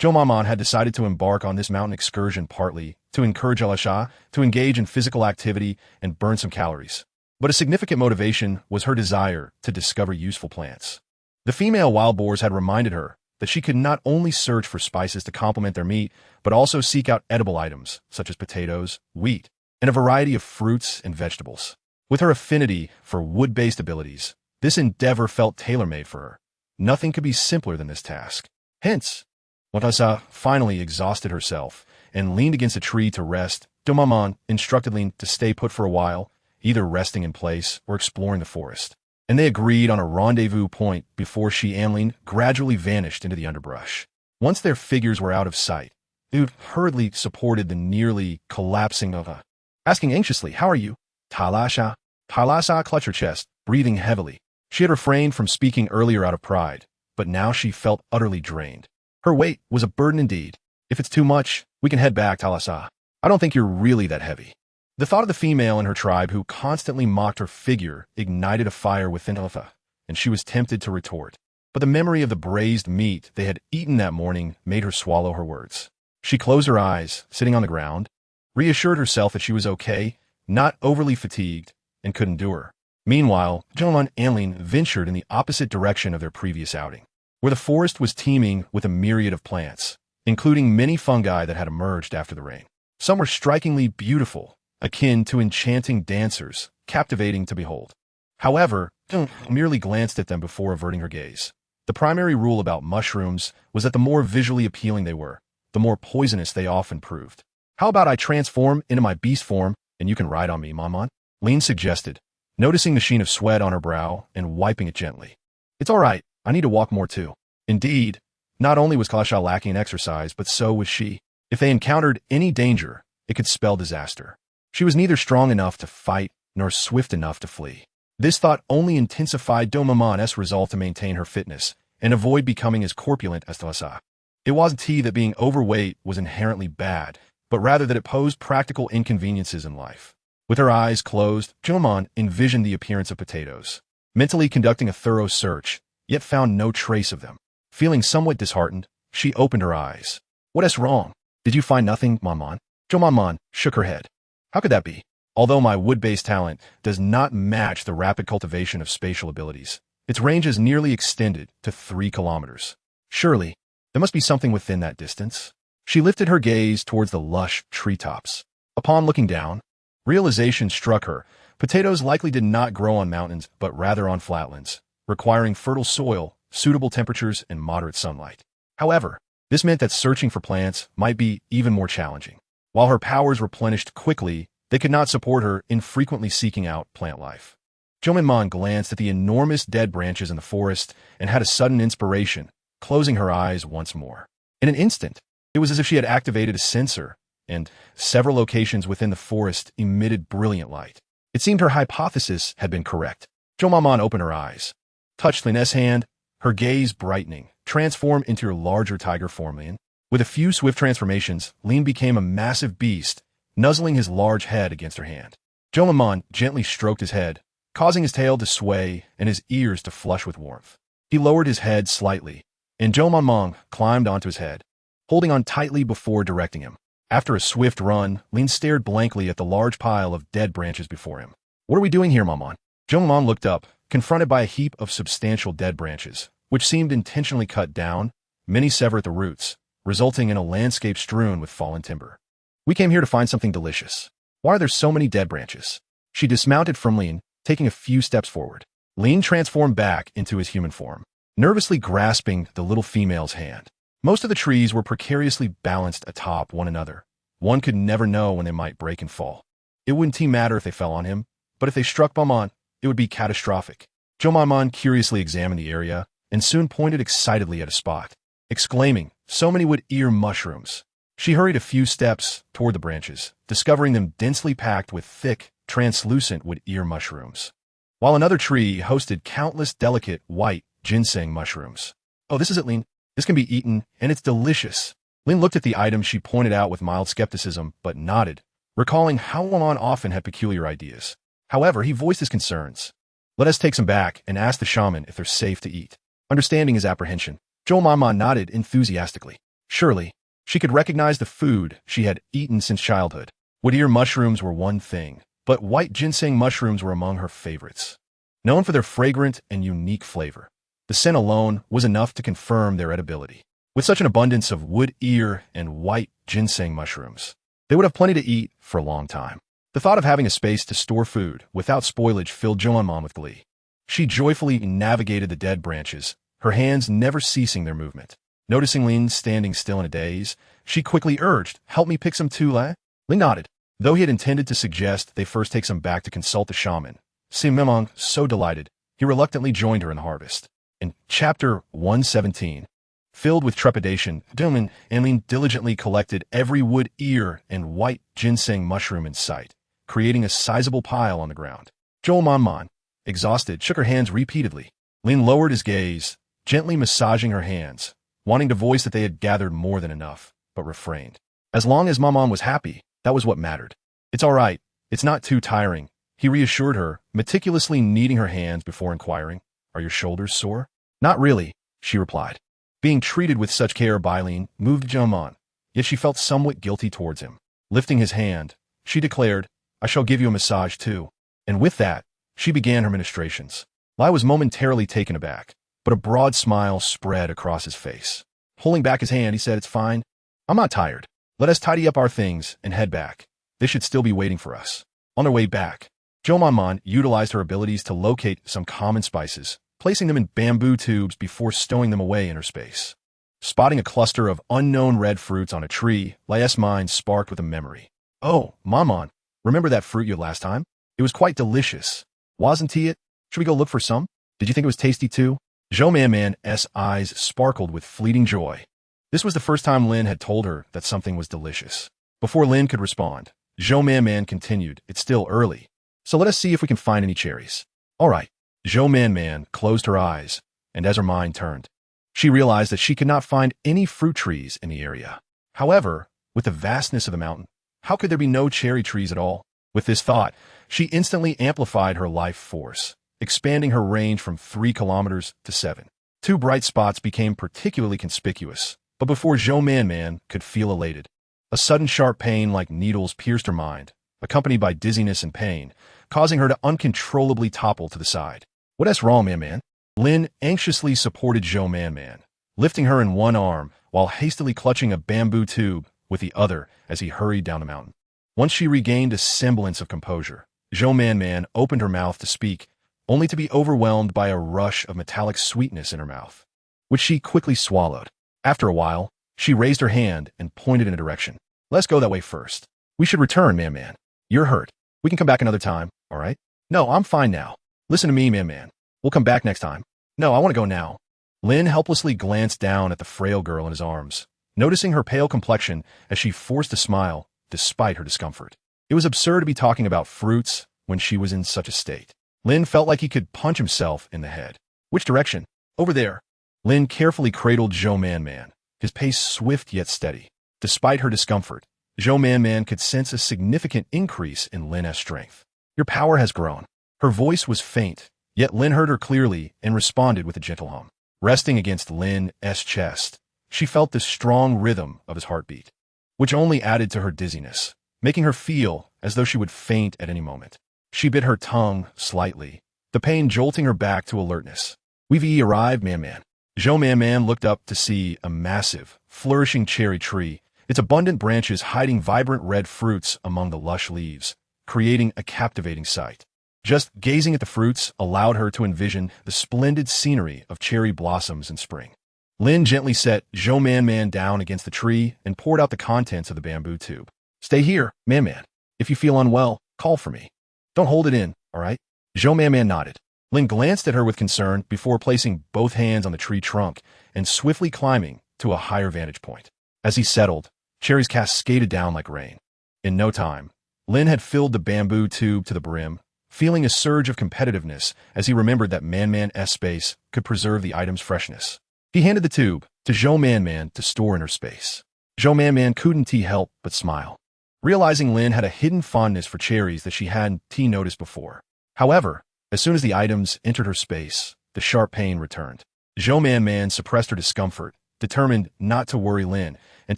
Man had decided to embark on this mountain excursion partly to encourage Tamesthe to engage in physical activity and burn some calories. But a significant motivation was her desire to discover useful plants. The female wild boars had reminded her that she could not only search for spices to complement their meat, but also seek out edible items such as potatoes, wheat, and a variety of fruits and vegetables. With her affinity for wood-based abilities, This endeavor felt tailor-made for her. Nothing could be simpler than this task. Hence, Watasa finally exhausted herself and leaned against a tree to rest. Domaman instructed Lin to stay put for a while, either resting in place or exploring the forest. And they agreed on a rendezvous point before she and Lin gradually vanished into the underbrush. Once their figures were out of sight, Dude hurriedly supported the nearly collapsing Ova, asking anxiously, "How are you?" Talasa clutched her chest, breathing heavily. She had refrained from speaking earlier out of pride, but now she felt utterly drained. Her weight was a burden indeed. "If it's too much, we can head back, Talasa. I don't think you're really that heavy." The thought of the female in her tribe who constantly mocked her figure ignited a fire within Ova, and she was tempted to retort. But the memory of the braised meat they had eaten that morning made her swallow her words. She closed her eyes, sitting on the ground, reassured herself that she was okay, not overly fatigued, and could endure. Meanwhile, Jolon and Lin ventured in the opposite direction of their previous outing, where the forest was teeming with a myriad of plants, including many fungi that had emerged after the rain. Some were strikingly beautiful, akin to enchanting dancers, captivating to behold. However, Jolon merely glanced at them before averting her gaze. The primary rule about mushrooms was that the more visually appealing they were, the more poisonous they often proved. "How about I transform into my beast form and you can ride on me, Maman?" Lin suggested, noticing the sheen of sweat on her brow and wiping it gently. "It's all right. I need to walk more too." Indeed, not only was Kalasha lacking in exercise, but so was she. If they encountered any danger, it could spell disaster. She was neither strong enough to fight nor swift enough to flee. This thought only intensified Domamon's resolve to maintain her fitness and avoid becoming as corpulent as Talasa. It wasn't that being overweight was inherently bad, but rather that it posed practical inconveniences in life. With her eyes closed, Jomon envisioned the appearance of potatoes, mentally conducting a thorough search, yet found no trace of them. Feeling somewhat disheartened, she opened her eyes. "What is wrong? Did you find nothing, Maman?" Jomon shook her head. "How could that be? Although my wood-based talent does not match the rapid cultivation of spatial abilities, its range is nearly extended to 3 kilometers. Surely, there must be something within that distance." She lifted her gaze towards the lush treetops. Upon looking down, realization struck her. Potatoes likely did not grow on mountains, but rather on flatlands, requiring fertile soil, suitable temperatures, and moderate sunlight. However, this meant that searching for plants might be even more challenging. While her powers replenished quickly, they could not support her in frequently seeking out plant life. Jominmon glanced at the enormous dead branches in the forest and had a sudden inspiration, closing her eyes once more. In an instant, it was as if she had activated a sensor, and several locations within the forest emitted brilliant light. It seemed her hypothesis had been correct. Jomamon opened her eyes, touched Lin's hand, her gaze brightening, transformed into her larger tiger form. Lin. With a few swift transformations, Lin became a massive beast, nuzzling his large head against her hand. Jomamon gently stroked his head, causing his tail to sway and his ears to flush with warmth. He lowered his head slightly, and Jomamon climbed onto his head, holding on tightly before directing him. After a swift run, Lin stared blankly at the large pile of dead branches before him. "What are we doing here, Maman?" Jomamon looked up, confronted by a heap of substantial dead branches, which seemed intentionally cut down, many severed at the roots, resulting in a landscape strewn with fallen timber. "We came here to find something delicious. Why are there so many dead branches?" She dismounted from Lin, taking a few steps forward. Lin transformed back into his human form, nervously grasping the little female's hand. Most of the trees were precariously balanced atop one another. One could never know when they might break and fall. It wouldn't matter if they fell on him, but if they struck Maman, it would be catastrophic. Jomamon curiously examined the area and soon pointed excitedly at a spot, exclaiming, "So many wood-ear mushrooms." She hurried a few steps toward the branches, discovering them densely packed with thick, translucent wood-ear mushrooms, while another tree hosted countless delicate, white ginseng mushrooms. "Oh, this is it, Lin. This can be eaten, and it's delicious." Lin looked at the item she pointed out with mild skepticism, but nodded, recalling how Lamon often had peculiar ideas. However, he voiced his concerns. "Let us take some back and ask the shaman if they're safe to eat." Understanding his apprehension, Jomamon nodded enthusiastically. Surely, she could recognize the food she had eaten since childhood. Wood-ear mushrooms were one thing, but white ginseng mushrooms were among her favorites. Known for their fragrant and unique flavor, the scent alone was enough to confirm their edibility. With such an abundance of wood-ear and white ginseng mushrooms, they would have plenty to eat for a long time. The thought of having a space to store food without spoilage filled Jomamon with glee. She joyfully navigated the dead branches, her hands never ceasing their movement. Noticing Lin standing still in a daze, she quickly urged, "Help me pick some too, Lin." Lin nodded, though he had intended to suggest they first take some back to consult the shaman. Simemong, so delighted, he reluctantly joined her in the harvest. In Chapter 117, filled with trepidation, Duman and Lin diligently collected every wood ear and white ginseng mushroom in sight, creating a sizable pile on the ground. Jolmanman, exhausted, shook her hands repeatedly. Lin lowered his gaze, gently massaging her hands, wanting to voice that they had gathered more than enough, but refrained. As long as Maman was happy, that was what mattered. "It's all right. It's not too tiring," he reassured her, meticulously kneading her hands before inquiring, "Are your shoulders sore?" "Not really," she replied. Being treated with such care by Lin moved Jolman, yet she felt somewhat guilty towards him. Lifting his hand, she declared, "I shall give you a massage too." And with that, she began her ministrations. Lai was momentarily taken aback, but a broad smile spread across his face. Holding back his hand, he said, "It's fine. I'm not tired. Let us tidy up our things and head back. They should still be waiting for us." On their way back, Jolmanman utilized her abilities to locate some common spices, placing them in bamboo tubes before stowing them away in her space. Spotting a cluster of unknown red fruits on a tree, Lai's mind sparked with a memory. "Oh, Maman, remember that fruit you had last time? It was quite delicious. Wasn't it? Should we go look for some? Did you think it was tasty too?" Zhou-Man-Man's eyes sparkled with fleeting joy. This was the first time Lin had told her that something was delicious. Before Lin could respond, Zhou-Man-Man continued, "It's still early, so let us see if we can find any cherries." "All right." Zhou-Man-Man closed her eyes, and as her mind turned, she realized that she could not find any fruit trees in the area. However, with the vastness of the mountain, how could there be no cherry trees at all? With this thought, she instantly amplified her life force, expanding her range from 3 kilometers to 7. 2 bright spots became particularly conspicuous, but before Zhou-Man-Man could feel elated, a sudden sharp pain like needles pierced her mind, accompanied by dizziness and pain, causing her to uncontrollably topple to the side. "What's wrong, Man-Man?" Lin anxiously supported Zhou-Man-Man, lifting her in one arm while hastily clutching a bamboo tube with the other as he hurried down the mountain. Once she regained a semblance of composure, Zhou-Man-Man opened her mouth to speak, only to be overwhelmed by a rush of metallic sweetness in her mouth, which she quickly swallowed. After a while, she raised her hand and pointed in a direction. "Let's go that way first. We should return, Man-Man. You're hurt. We can come back another time, all right?" "No, I'm fine now. Listen to me, Man-Man. We'll come back next time." "No, I want to go now." Lin helplessly glanced down at the frail girl in his arms, noticing her pale complexion as she forced a smile despite her discomfort. It was absurd to be talking about fruits when she was in such a state. Lin felt like he could punch himself in the head. "Which direction?" "Over there." Lin carefully cradled Zhou-Man-Man, his pace swift yet steady. Despite her discomfort, Zhou-Man-Man could sense a significant increase in Lin's strength. "Your power has grown." Her voice was faint, yet Lin heard her clearly and responded with a gentle hum. Resting against Lin's chest, she felt the strong rhythm of his heartbeat, which only added to her dizziness, making her feel as though she would faint at any moment. She bit her tongue slightly, the pain jolting her back to alertness. "We've arrived, Man-Man." Zhou-Man-Man looked up to see a massive, flourishing cherry tree, its abundant branches hiding vibrant red fruits among the lush leaves, creating a captivating sight. Just gazing at the fruits allowed her to envision the splendid scenery of cherry blossoms in spring. Lin gently set Zhou-Man-Man down against the tree and poured out the contents of the bamboo tube. "Stay here, Man-Man. If you feel unwell, call for me. Don't hold it in, all right?" Zhou-Man-Man nodded. Lin glanced at her with concern before placing both hands on the tree trunk and swiftly climbing to a higher vantage point. As he settled, cherries cascaded down like rain. In no time, Lin had filled the bamboo tube to the brim, feeling a surge of competitiveness as he remembered that Man-Man's space could preserve the item's freshness. He handed the tube to Zhou-Man-Man to store in her space. Zhou-Man-Man couldn't help but smile, realizing Lin had a hidden fondness for cherries that she hadn't noticed before. However, as soon as the items entered her space, the sharp pain returned. Zhou-Man-Man suppressed her discomfort, determined not to worry Lin, and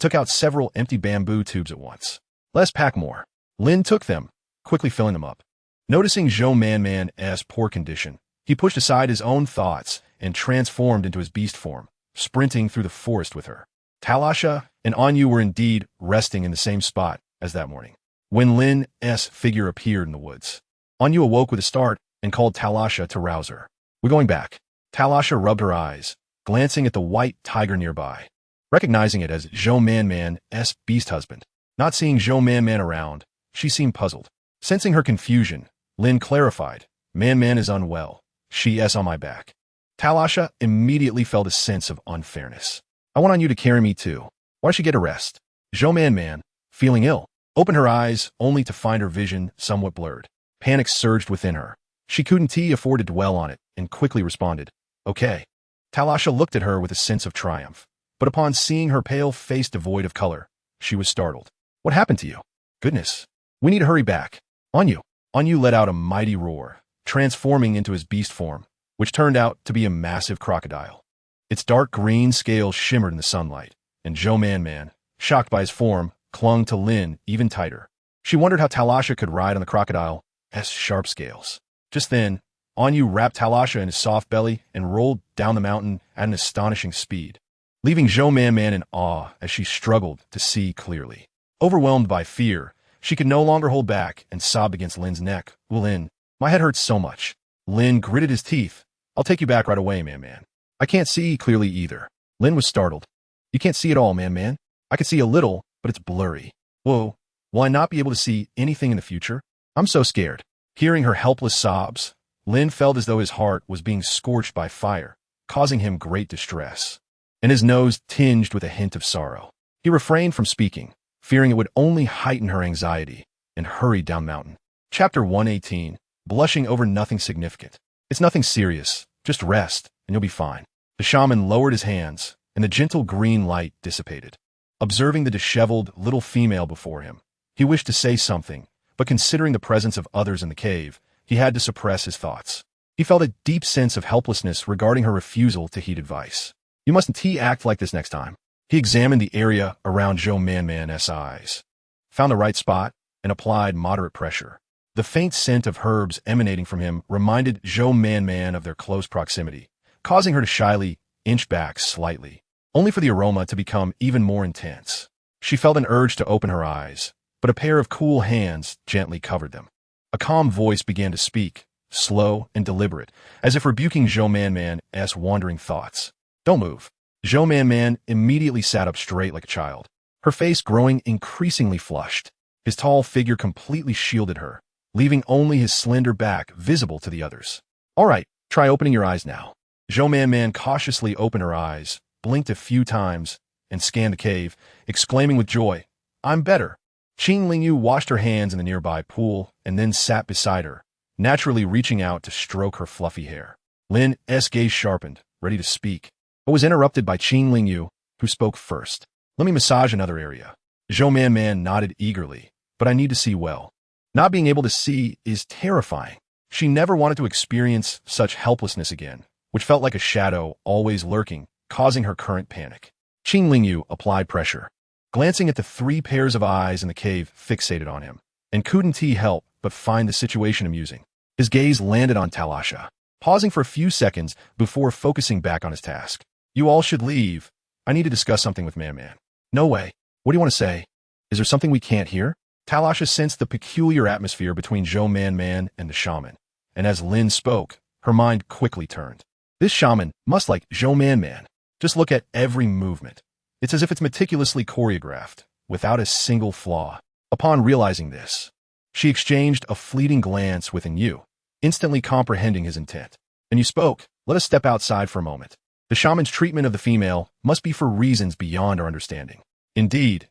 took out several empty bamboo tubes at once. "Let's pack more." Lin took them, quickly filling them up. Noticing Zhou-Man-Man's poor condition, he pushed aside his own thoughts and transformed into his beast form, sprinting through the forest with her. Talasha and Anyu were indeed resting in the same spot as that morning when Lin's figure appeared in the woods. Anyu awoke with a start and called Talasha to rouse her. We're going back. Talasha rubbed her eyes, glancing at the white tiger nearby, recognizing it as Zhou Manman's beast husband. Not seeing Zhou Manman around, she seemed puzzled. Sensing her confusion, Lin clarified, Man is unwell. She's on my back. Talasha immediately felt a sense of unfairness. I want on you to carry me too. Why does she get a rest? Zhou Man, feeling ill, opened her eyes only to find her vision somewhat blurred. Panic surged within her. She couldn't afford to dwell on it and quickly responded, okay. Talasha looked at her with a sense of triumph, but upon seeing her pale face devoid of color, she was startled. What happened to you? Goodness. We need to hurry back. Anyu let out a mighty roar, transforming into his beast form, which turned out to be a massive crocodile. Its dark green scales shimmered in the sunlight, and Zhou Man, shocked by his form, clung to Lin even tighter. She wondered how Talasha could ride on the crocodile's sharp scales. Just then, Anyu wrapped Talasha in his soft belly and rolled down the mountain at an astonishing speed, leaving Zhou Man in awe as she struggled to see clearly. Overwhelmed by fear, she could no longer hold back and sobbed against Lin's neck. Lin, my head hurts so much. Lin gritted his teeth. I'll take you back right away, Man. I can't see clearly either. Lin was startled. You can't see at all, Man. I can see a little, but it's blurry. Whoa, will I not be able to see anything in the future? I'm so scared. Hearing her helpless sobs, Lin felt as though his heart was being scorched by fire, causing him great distress, and his nose tinged with a hint of sorrow. He refrained from speaking, fearing it would only heighten her anxiety, and hurried down mountain. Chapter 118, Blushing over nothing significant. It's nothing serious, just rest, and you'll be fine. The shaman lowered his hands, and the gentle green light dissipated. Observing the disheveled little female before him, he wished to say something, but considering the presence of others in the cave, he had to suppress his thoughts. He felt a deep sense of helplessness regarding her refusal to heed advice. You mustn't act like this next time. He examined the area around Zhou Manman's eyes, found the right spot, and applied moderate pressure. The faint scent of herbs emanating from him reminded Zhou Man of their close proximity, causing her to shyly inch back slightly, only for the aroma to become even more intense. She felt an urge to open her eyes, but a pair of cool hands gently covered them. A calm voice began to speak, slow and deliberate, as if rebuking Zhou Manman's wandering thoughts. Don't move. Zhou Man immediately sat up straight like a child, her face growing increasingly flushed. His tall figure completely shielded her, leaving only his slender back visible to the others. All right, try opening your eyes now. Zhou Man cautiously opened her eyes, blinked a few times, and scanned the cave, exclaiming with joy, I'm better. Qing Lingyu washed her hands in the nearby pool and then sat beside her, naturally reaching out to stroke her fluffy hair. Lin's gaze sharpened, ready to speak, but was interrupted by Qing Lingyu, who spoke first. Let me massage another area. Zhou Man nodded eagerly, but I need to see well. Not being able to see is terrifying. She never wanted to experience such helplessness again, which felt like a shadow always lurking, causing her current panic. Qing Lingyu applied pressure, glancing at the 3 pairs of eyes in the cave fixated on him, and couldn't help but find the situation amusing. His gaze landed on Talasha, pausing for a few seconds before focusing back on his task. You all should leave. I need to discuss something with Man. No way. What do you want to say? Is there something we can't hear? Talasha sensed the peculiar atmosphere between Zhou Man and the shaman, and as Lin spoke, her mind quickly turned. This shaman must like Zhou Man. Just look at every movement. It's as if it's meticulously choreographed, without a single flaw. Upon realizing this, she exchanged a fleeting glance with Yu, instantly comprehending his intent. And you spoke. Let us step outside for a moment. The shaman's treatment of the female must be for reasons beyond our understanding. Indeed,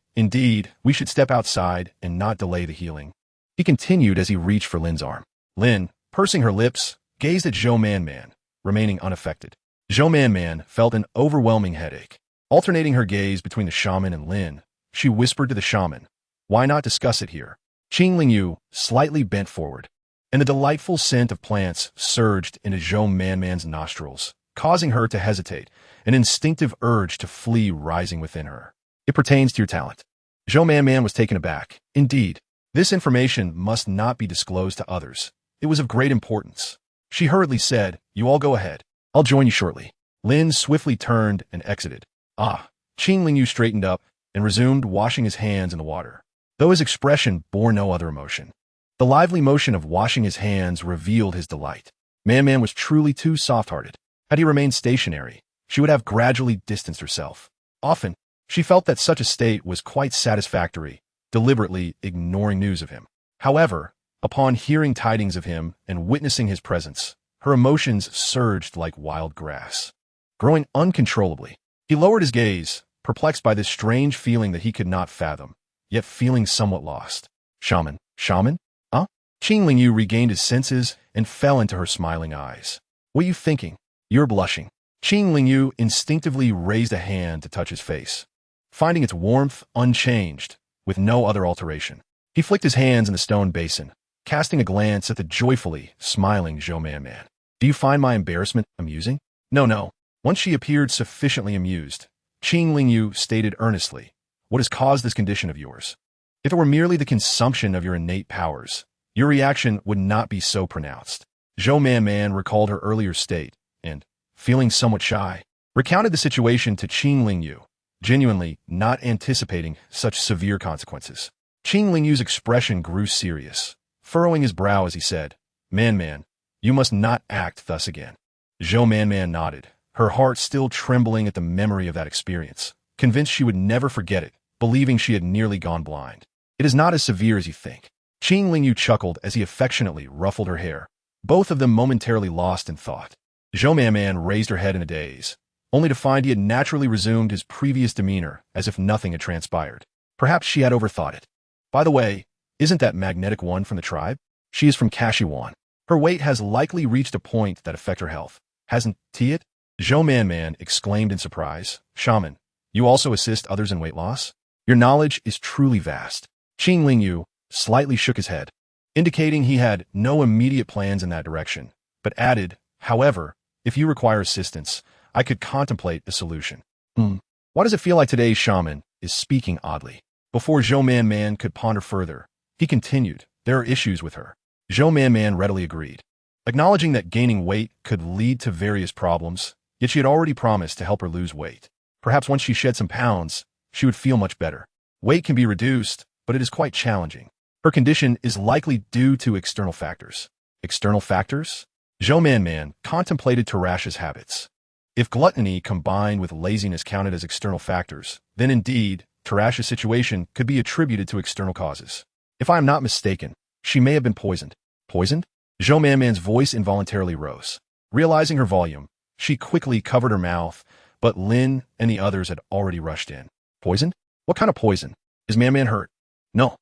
we should step outside and not delay the healing. He continued as he reached for Lin's arm. Lin, pursing her lips, gazed at Zhou Man, remaining unaffected. Zhou Man felt an overwhelming headache. Alternating her gaze between the shaman and Lin, she whispered to the shaman, why not discuss it here? Qing Lingyu slightly bent forward, and the delightful scent of plants surged into Zhou Man's nostrils, causing her to hesitate, an instinctive urge to flee rising within her. It pertains to your talent. Zhou Man was taken aback. Indeed, this information must not be disclosed to others. It was of great importance. She hurriedly said, you all go ahead. I'll join you shortly. Lin swiftly turned and exited. Qing Lingyu straightened up and resumed washing his hands in the water, though his expression bore no other emotion. The lively motion of washing his hands revealed his delight. Man Man was truly too soft-hearted. Had he remained stationary, she would have gradually distanced herself. Often, she felt that such a state was quite satisfactory, deliberately ignoring news of him. However, upon hearing tidings of him and witnessing his presence, her emotions surged like wild grass. Growing uncontrollably, he lowered his gaze, perplexed by this strange feeling that he could not fathom, yet feeling somewhat lost. Shaman? Shaman? Huh? Qing Lingyu regained his senses and fell into her smiling eyes. What are you thinking? You're blushing. Qing Lingyu instinctively raised a hand to touch his face, finding its warmth unchanged, with no other alteration. He flicked his hands in the stone basin, casting a glance at the joyfully smiling Zhou Man Man. Do you find my embarrassment amusing? No. Once she appeared sufficiently amused, Qing Lingyu stated earnestly, what has caused this condition of yours? If it were merely the consumption of your innate powers, your reaction would not be so pronounced. Zhou Man Man recalled her earlier state, and, feeling somewhat shy, recounted the situation to Qing Lingyu, genuinely not anticipating such severe consequences. Qing Lingyu's expression grew serious, furrowing his brow as he said, Man Man, you must not act thus again. Zhou Man Man nodded, her heart still trembling at the memory of that experience, convinced she would never forget it, believing she had nearly gone blind. It is not as severe as you think. Qing Lingyu chuckled as he affectionately ruffled her hair, both of them momentarily lost in thought. Zhou Man Man raised her head in a daze, only to find he had naturally resumed his previous demeanor as if nothing had transpired. Perhaps she had overthought it. By the way, isn't that magnetic one from the tribe? She is from Kashiwan. Her weight has likely reached a point that affect her health. Hasn't it? Zhou Man Man exclaimed in surprise. Shaman, you also assist others in weight loss? Your knowledge is truly vast. Qing Lingyu slightly shook his head, indicating he had no immediate plans in that direction, but added, however, if you require assistance, I could contemplate a solution. Why does it feel like today's shaman is speaking oddly? Before Zhou Man Man could ponder further, he continued, there are issues with her. Zhou Man Man readily agreed, acknowledging that gaining weight could lead to various problems, yet she had already promised to help her lose weight. Perhaps once she shed some pounds, she would feel much better. Weight can be reduced, but it is quite challenging. Her condition is likely due to external factors. External factors? Zhou Man Man contemplated Tarash's habits. If gluttony combined with laziness counted as external factors, then indeed, Tarash's situation could be attributed to external causes. If I am not mistaken, she may have been poisoned. Poisoned? Zhou Man Man's voice involuntarily rose. Realizing her volume, she quickly covered her mouth, but Lin and the others had already rushed in. Poisoned? What kind of poison? Is Man Man hurt? No.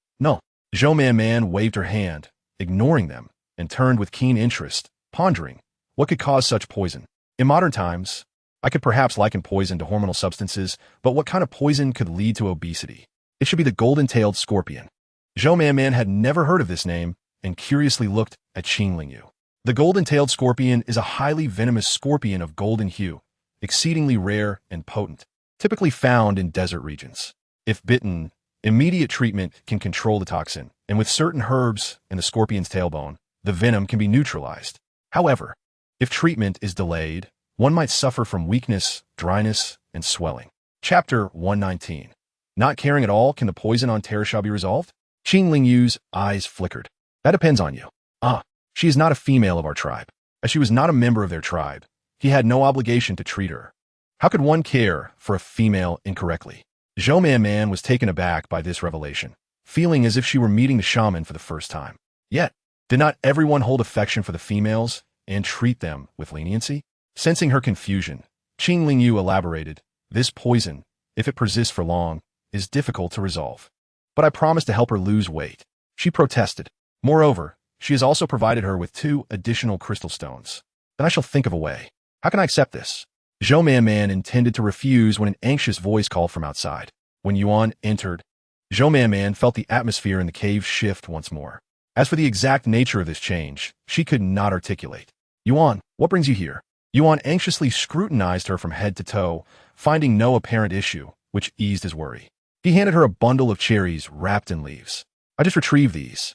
Zhou Man Man waved her hand, ignoring them, and turned with keen interest, pondering, what could cause such poison? In modern times, I could perhaps liken poison to hormonal substances, but what kind of poison could lead to obesity? It should be the golden-tailed scorpion. Zhou Man Man had never heard of this name, and curiously looked at Qing Lingyu. The golden-tailed scorpion is a highly venomous scorpion of golden hue, exceedingly rare and potent, typically found in desert regions. If bitten, immediate treatment can control the toxin, and with certain herbs and the scorpion's tailbone, the venom can be neutralized. However, if treatment is delayed, one might suffer from weakness, dryness, and swelling. Chapter 119. Not caring at all, can the poison on Tarasha be resolved? Qing Lingyu's eyes flickered. That depends on you. She is not a female of our tribe. As she was not a member of their tribe, he had no obligation to treat her. How could one care for a female incorrectly? Zhou Man Man was taken aback by this revelation, feeling as if she were meeting the shaman for the first time. Yet, did not everyone hold affection for the females and treat them with leniency? Sensing her confusion, Qing Lingyu elaborated, this poison, if it persists for long, is difficult to resolve. But I promised to help her lose weight. She protested. Moreover, she has also provided her with 2 additional crystal stones. Then I shall think of a way. How can I accept this? Zhou Man Man intended to refuse when an anxious voice called from outside. When Yuan entered, Zhou Man Man felt the atmosphere in the cave shift once more. As for the exact nature of this change, she could not articulate. Yuan, what brings you here? Yuan anxiously scrutinized her from head to toe, finding no apparent issue, which eased his worry. He handed her a bundle of cherries wrapped in leaves. I just retrieved these.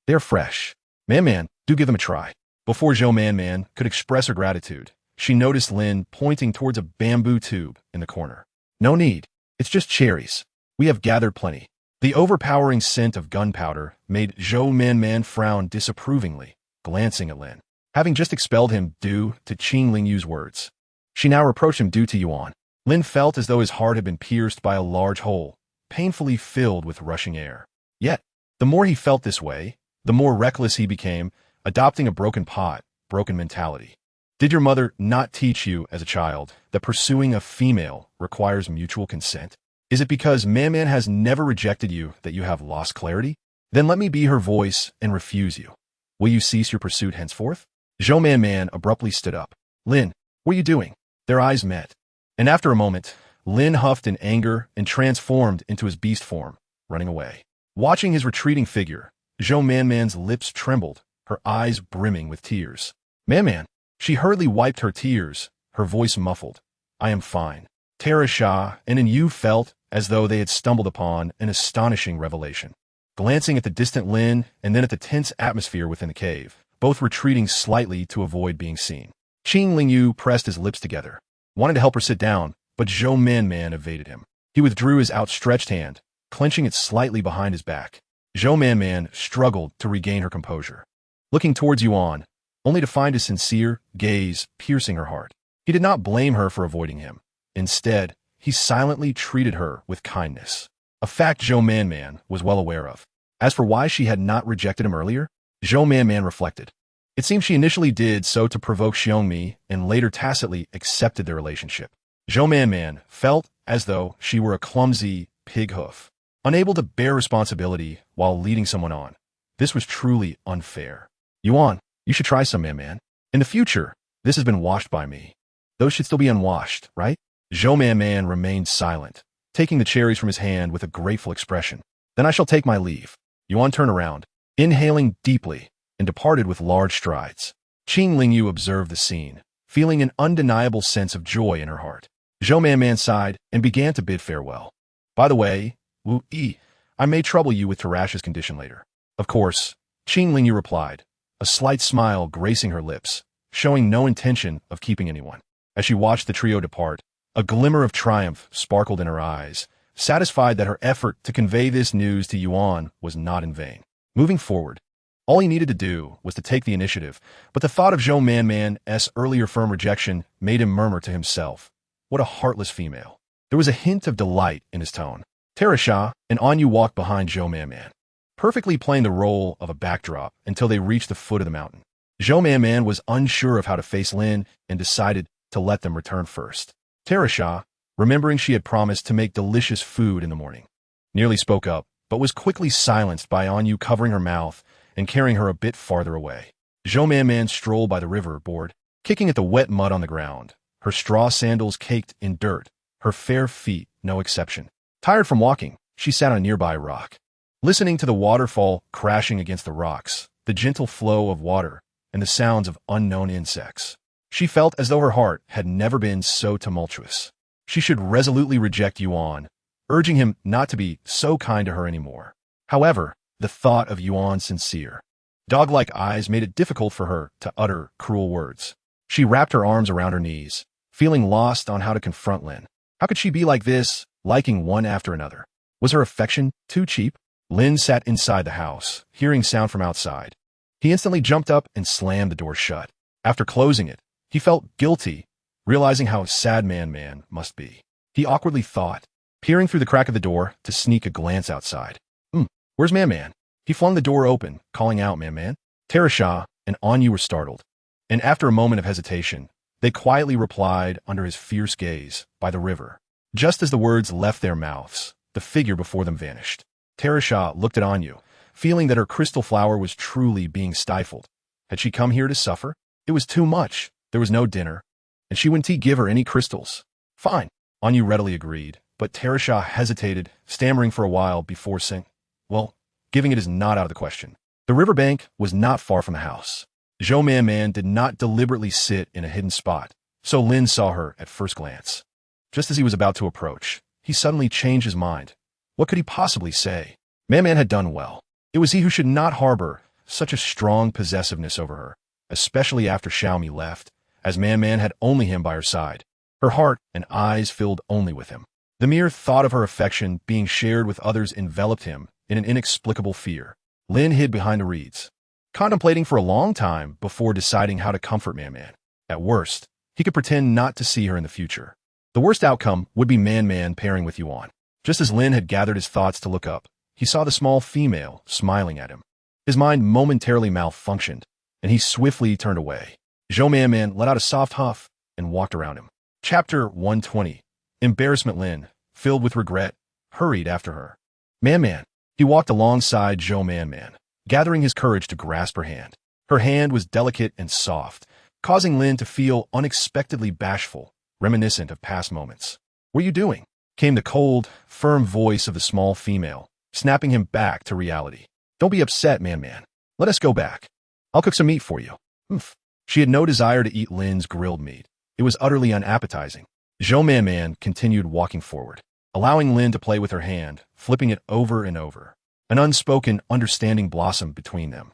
They are fresh. Man, do give them a try. Before Zhou Man could express her gratitude, she noticed Lin pointing towards a bamboo tube in the corner. No need. It's just cherries. We have gathered plenty. The overpowering scent of gunpowder made Zhou Man frown disapprovingly, glancing at Lin. having just expelled him due to Qing Lingyu's words. She now reproached him due to Yuan. Lin felt as though his heart had been pierced by a large hole, painfully filled with rushing air. Yet, the more he felt this way, the more reckless he became, adopting a broken pot, broken mentality. Did your mother not teach you as a child that pursuing a female requires mutual consent? Is it because Man has never rejected you that you have lost clarity? Then let me be her voice and refuse you. Will you cease your pursuit henceforth? Zhou Man abruptly stood up. Lin, what are you doing? Their eyes met. And after a moment, Lin huffed in anger and transformed into his beast form, running away. Watching his retreating figure, Zhou Man's lips trembled, her eyes brimming with tears. Man. She hurriedly wiped her tears, her voice muffled. I am fine. Tamesthe and Yu felt as though they had stumbled upon an astonishing revelation. Glancing at the distant Lin and then at the tense atmosphere within the cave, both retreating slightly to avoid being seen. Qing Lingyu pressed his lips together, wanted to help her sit down, but Zhou Man evaded him. He withdrew his outstretched hand, clenching it slightly behind his back. Zhou Man struggled to regain her composure, looking towards Yuan, only to find his sincere gaze piercing her heart. He did not blame her for avoiding him. Instead, he silently treated her with kindness, a fact Zhou Man was well aware of. As for why she had not rejected him earlier, Zhou Man reflected. It seems she initially did so to provoke Xiongmi and later tacitly accepted their relationship. Zhou Man felt as though she were a clumsy pig hoof, unable to bear responsibility while leading someone on. This was truly unfair. Yuan, you should try some, Man. In the future, this has been washed by me. Those should still be unwashed, right? Zhou Man remained silent, taking the cherries from his hand with a grateful expression. Then I shall take my leave. Yuan turned around, inhaling deeply, and departed with large strides. Qing Lingyu observed the scene, feeling an undeniable sense of joy in her heart. Zhou Man sighed and began to bid farewell. By the way, Wu Yi, I may trouble you with Tarash's condition later. Of course, Qing Lingyu replied, a slight smile gracing her lips, showing no intention of keeping anyone. As she watched the trio depart, a glimmer of triumph sparkled in her eyes, satisfied that her effort to convey this news to Yuan was not in vain. Moving forward, all he needed to do was to take the initiative, but the thought of Zhou Man's earlier firm rejection made him murmur to himself, what a heartless female. There was a hint of delight in his tone. Tamesthe and Anyu walked behind Zhou Man, perfectly playing the role of a backdrop until they reached the foot of the mountain. Zhou Man was unsure of how to face Lin and decided to let them return first. Tamesthe, remembering she had promised to make delicious food in the morning, nearly spoke up, but was quickly silenced by Anyu covering her mouth and carrying her a bit farther away. Zhou Man strolled by the river board, kicking at the wet mud on the ground, her straw sandals caked in dirt, her fair feet no exception. Tired from walking, she sat on a nearby rock, listening to the waterfall crashing against the rocks, the gentle flow of water, and the sounds of unknown insects. She felt as though her heart had never been so tumultuous. She should resolutely reject Yuan, urging him not to be so kind to her anymore. However, the thought of Yuan's sincere, dog-like eyes made it difficult for her to utter cruel words. She wrapped her arms around her knees, feeling lost on how to confront Lin. How could she be like this, liking one after another? Was her affection too cheap? Lin sat inside the house, hearing sound from outside. He instantly jumped up and slammed the door shut. After closing it, he felt guilty, realizing how sad Man must be. He awkwardly thought, peering through the crack of the door to sneak a glance outside. Where's Man? He flung the door open, calling out, Man. Tamesthe and Anyu were startled, and after a moment of hesitation, they quietly replied under his fierce gaze, by the river. Just as the words left their mouths, the figure before them vanished. Tamesthe looked at Anyu, feeling that her crystal flower was truly being stifled. Had she come here to suffer? It was too much. There was no dinner, and she wouldn't give her any crystals. Fine, Anyu readily agreed, but Tamesthe hesitated, stammering for a while before saying, well, giving it is not out of the question. The riverbank was not far from the house. Zhou Man did not deliberately sit in a hidden spot, so Lin saw her at first glance. Just as he was about to approach, he suddenly changed his mind. What could he possibly say? Man had done well. It was he who should not harbor such a strong possessiveness over her, especially after Xiaomi left, as Man had only him by her side. Her heart and eyes filled only with him. The mere thought of her affection being shared with others enveloped him in an inexplicable fear. Lin hid behind the reeds, contemplating for a long time before deciding how to comfort Man-Man. At worst, he could pretend not to see her in the future. The worst outcome would be Man-Man pairing with Yuan. Just as Lin had gathered his thoughts to look up, he saw the small female smiling at him. His mind momentarily malfunctioned, and he swiftly turned away. Zhou Man-Man let out a soft huff and walked around him. Chapter 120. Embarrassment. Lin, filled with regret, hurried after her. Man-Man. He walked alongside Zhou Man-Man, gathering his courage to grasp her hand. Her hand was delicate and soft, causing Lin to feel unexpectedly bashful, reminiscent of past moments. "What are you doing?" came the cold, firm voice of the small female, snapping him back to reality. "Don't be upset, Man-Man. Let us go back. I'll cook some meat for you." Oof. She had no desire to eat Lin's grilled meat. It was utterly unappetizing. Zhou Man-Man continued walking forward, allowing Lin to play with her hand, flipping it over and over. An unspoken understanding blossomed between them,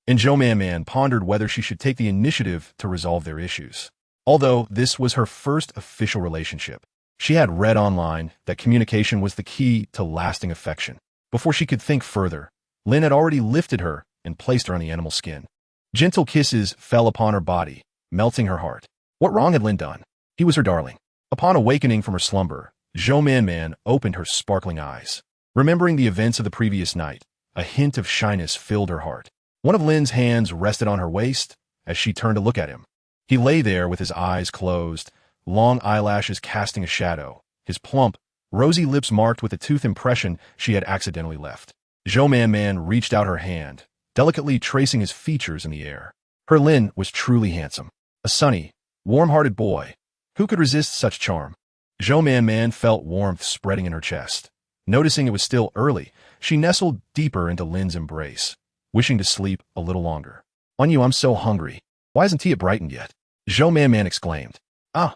and Zhou Man-Man pondered whether she should take the initiative to resolve their issues. Although this was her first official relationship, she had read online that communication was the key to lasting affection. Before she could think further, Lin had already lifted her and placed her on the animal skin. Gentle kisses fell upon her body, melting her heart. What wrong had Lin done? He was her darling. Upon awakening from her slumber, Zhou Man-Man opened her sparkling eyes. Remembering the events of the previous night, a hint of shyness filled her heart. One of Lin's hands rested on her waist as she turned to look at him. He lay there with his eyes closed, long eyelashes casting a shadow, his plump, rosy lips marked with a tooth impression she had accidentally left. Zhou Man-Man reached out her hand, delicately tracing his features in the air. Her Lin was truly handsome. A sunny, warm-hearted boy. Who could resist such charm? Zhou Man-Man felt warmth spreading in her chest. Noticing it was still early, she nestled deeper into Lin's embrace, wishing to sleep a little longer. "Onyu, I'm so hungry. Why isn't tea brightened yet?" Zhou Man-Man exclaimed. "Ah,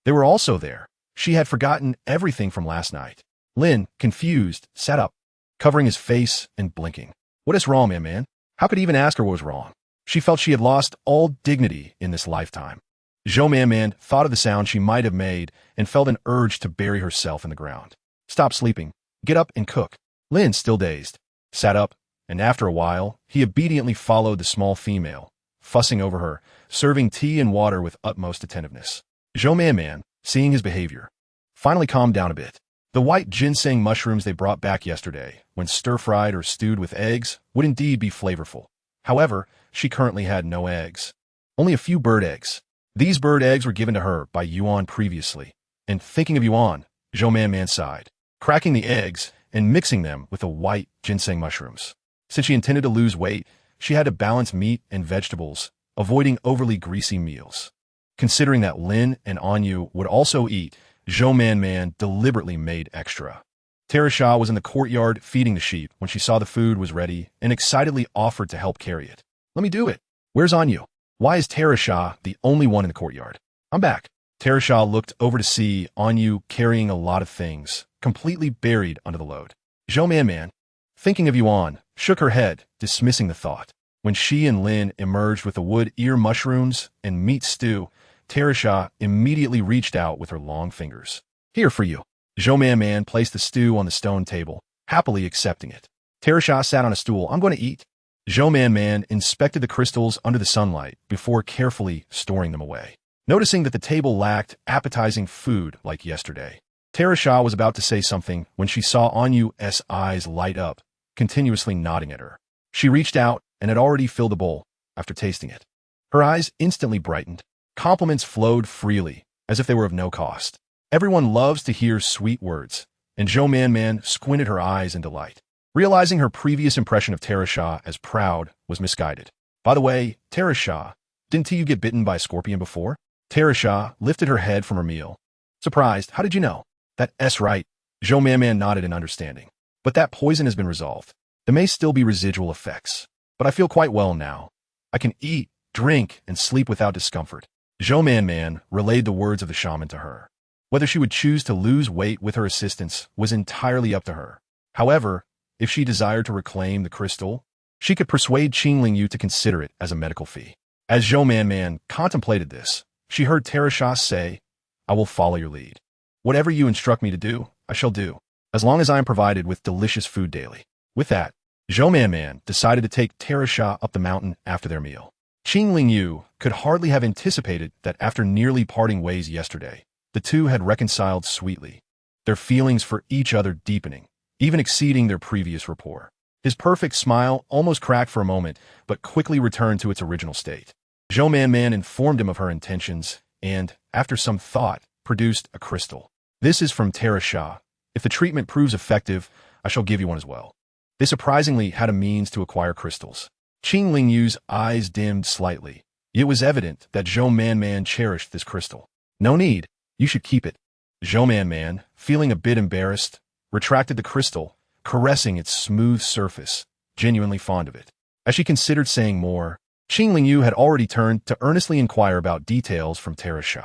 they were also there." She had forgotten everything from last night. Lin, confused, sat up, covering his face and blinking. "What is wrong, Man-Man?" How could he even ask her what was wrong? She felt she had lost all dignity in this lifetime. Zhou Man-Man thought of the sound she might have made and felt an urge to bury herself in the ground. "Stop sleeping. Get up and cook." Lin, still dazed, sat up, and after a while, he obediently followed the small female, fussing over her, serving tea and water with utmost attentiveness. Zhou Man-Man, seeing his behavior, finally calmed down a bit. The white ginseng mushrooms they brought back yesterday, when stir-fried or stewed with eggs, would indeed be flavorful. However, she currently had no eggs. Only a few bird eggs. These bird eggs were given to her by Yuan previously, and thinking of Yuan, Zhou Man-Man sighed, cracking the eggs and mixing them with the white ginseng mushrooms. Since she intended to lose weight, she had to balance meat and vegetables, avoiding overly greasy meals. Considering that Lin and Onyu would also eat, Zhou Man-Man deliberately made extra. Tamesthe was in the courtyard feeding the sheep when she saw the food was ready and excitedly offered to help carry it. "Let me do it." "Where's Onyu? Why is Tamesthe the only one in the courtyard?" "I'm back." Tamesthe looked over to see Onyu carrying a lot of things, completely buried under the load. Zhou Man-Man, thinking of Yuan, shook her head, dismissing the thought. When she and Lin emerged with the wood ear mushrooms and meat stew, Tamesthe immediately reached out with her long fingers. "Here for you." Zhou Man-Man placed the stew on the stone table, happily accepting it. Tamesthe sat on a stool. "I'm going to eat." Zhou Man-Man inspected the crystals under the sunlight before carefully storing them away. Noticing that the table lacked appetizing food like yesterday, Tamesthe was about to say something when she saw Onyu's eyes light up, continuously nodding at her. She reached out and had already filled the bowl after tasting it. Her eyes instantly brightened. Compliments flowed freely, as if they were of no cost. Everyone loves to hear sweet words, and Zhou Man-Man squinted her eyes in delight, realizing her previous impression of Tamesthe as proud was misguided. "By the way, Tamesthe, didn't you get bitten by a scorpion before?" Tamesthe lifted her head from her meal. Surprised, "How did you know?" "That's right." Zhou Man-Man nodded in understanding. "But that poison has been resolved. There may still be residual effects, but I feel quite well now. I can eat, drink, and sleep without discomfort." Zhou Man-Man relayed the words of the shaman to her. Whether she would choose to lose weight with her assistance was entirely up to her. However, if she desired to reclaim the crystal, she could persuade Qingling Yu to consider it as a medical fee. As Zhou Man-Man contemplated this, she heard Tamesthe say, "I will follow your lead. Whatever you instruct me to do, I shall do, as long as I am provided with delicious food daily." With that, Zhou Man decided to take Tamesthe up the mountain after their meal. Qing Lingyu could hardly have anticipated that after nearly parting ways yesterday, the two had reconciled sweetly, their feelings for each other deepening, even exceeding their previous rapport. His perfect smile almost cracked for a moment, but quickly returned to its original state. Zhou Man informed him of her intentions and, after some thought, produced a crystal. This is from Tamesthe. If the treatment proves effective, I shall give you one as well. They surprisingly had a means to acquire crystals. Qing Lingyu's eyes dimmed slightly. It was evident that Zhou Man cherished this crystal. No need. You should keep it. Zhou Man, feeling a bit embarrassed, retracted the crystal, caressing its smooth surface, genuinely fond of it. As she considered saying more, Qing Lingyu had already turned to earnestly inquire about details from Tamesthe.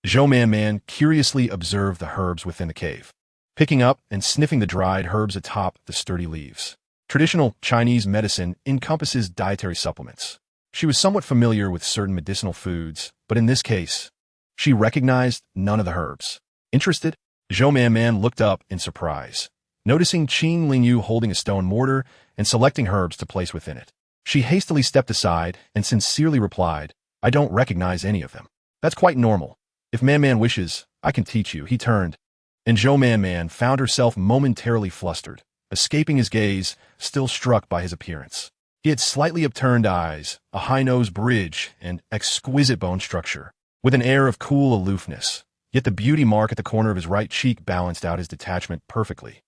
Zhou Man curiously observed the herbs within the cave, picking up and sniffing the dried herbs atop the sturdy leaves. Traditional Chinese medicine encompasses dietary supplements. She was somewhat familiar with certain medicinal foods, but in this case, she recognized none of the herbs. Interested, Zhou Man looked up in surprise, noticing Qing Lingyu holding a stone mortar and selecting herbs to place within it. She hastily stepped aside and sincerely replied, "I don't recognize any of them." "That's quite normal. If Man wishes, I can teach you." He turned, and Zhou Man found herself momentarily flustered, escaping his gaze, still struck by his appearance. He had slightly upturned eyes, a high-nosed bridge, and exquisite bone structure, with an air of cool aloofness, yet the beauty mark at the corner of his right cheek balanced out his detachment perfectly.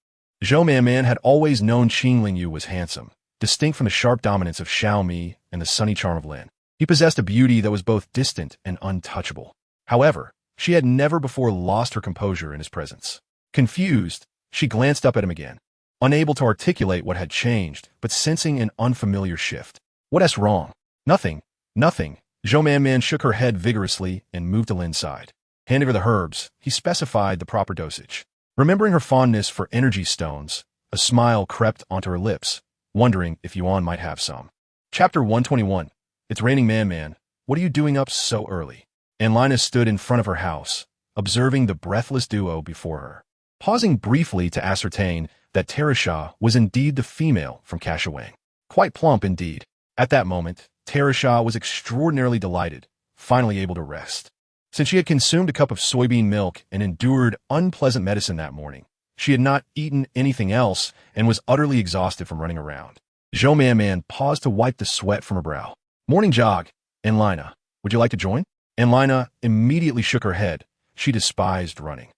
Zhou Man had always known Qing Lingyu was handsome, distinct from the sharp dominance of Xiaomi and the sunny charm of Lin. He possessed a beauty that was both distant and untouchable. However, she had never before lost her composure in his presence. Confused, she glanced up at him again, unable to articulate what had changed, but sensing an unfamiliar shift. "What's wrong?" Nothing. Zhou Man shook her head vigorously and moved to Lin's side. Handing her the herbs, he specified the proper dosage. Remembering her fondness for energy stones, a smile crept onto her lips, wondering if Yuan might have some. Chapter 121. It's raining Man. What are you doing up so early? Lina stood in front of her house, observing the breathless duo before her, pausing briefly to ascertain that Tamesthe was indeed the female from Kashawang. Quite plump indeed. At that moment, Tamesthe was extraordinarily delighted, finally able to rest. Since she had consumed a cup of soybean milk and endured unpleasant medicine that morning, she had not eaten anything else and was utterly exhausted from running around. Zhou Man paused to wipe the sweat from her brow. "Morning jog, Lina. Would you like to join?" Lina immediately shook her head. She despised running.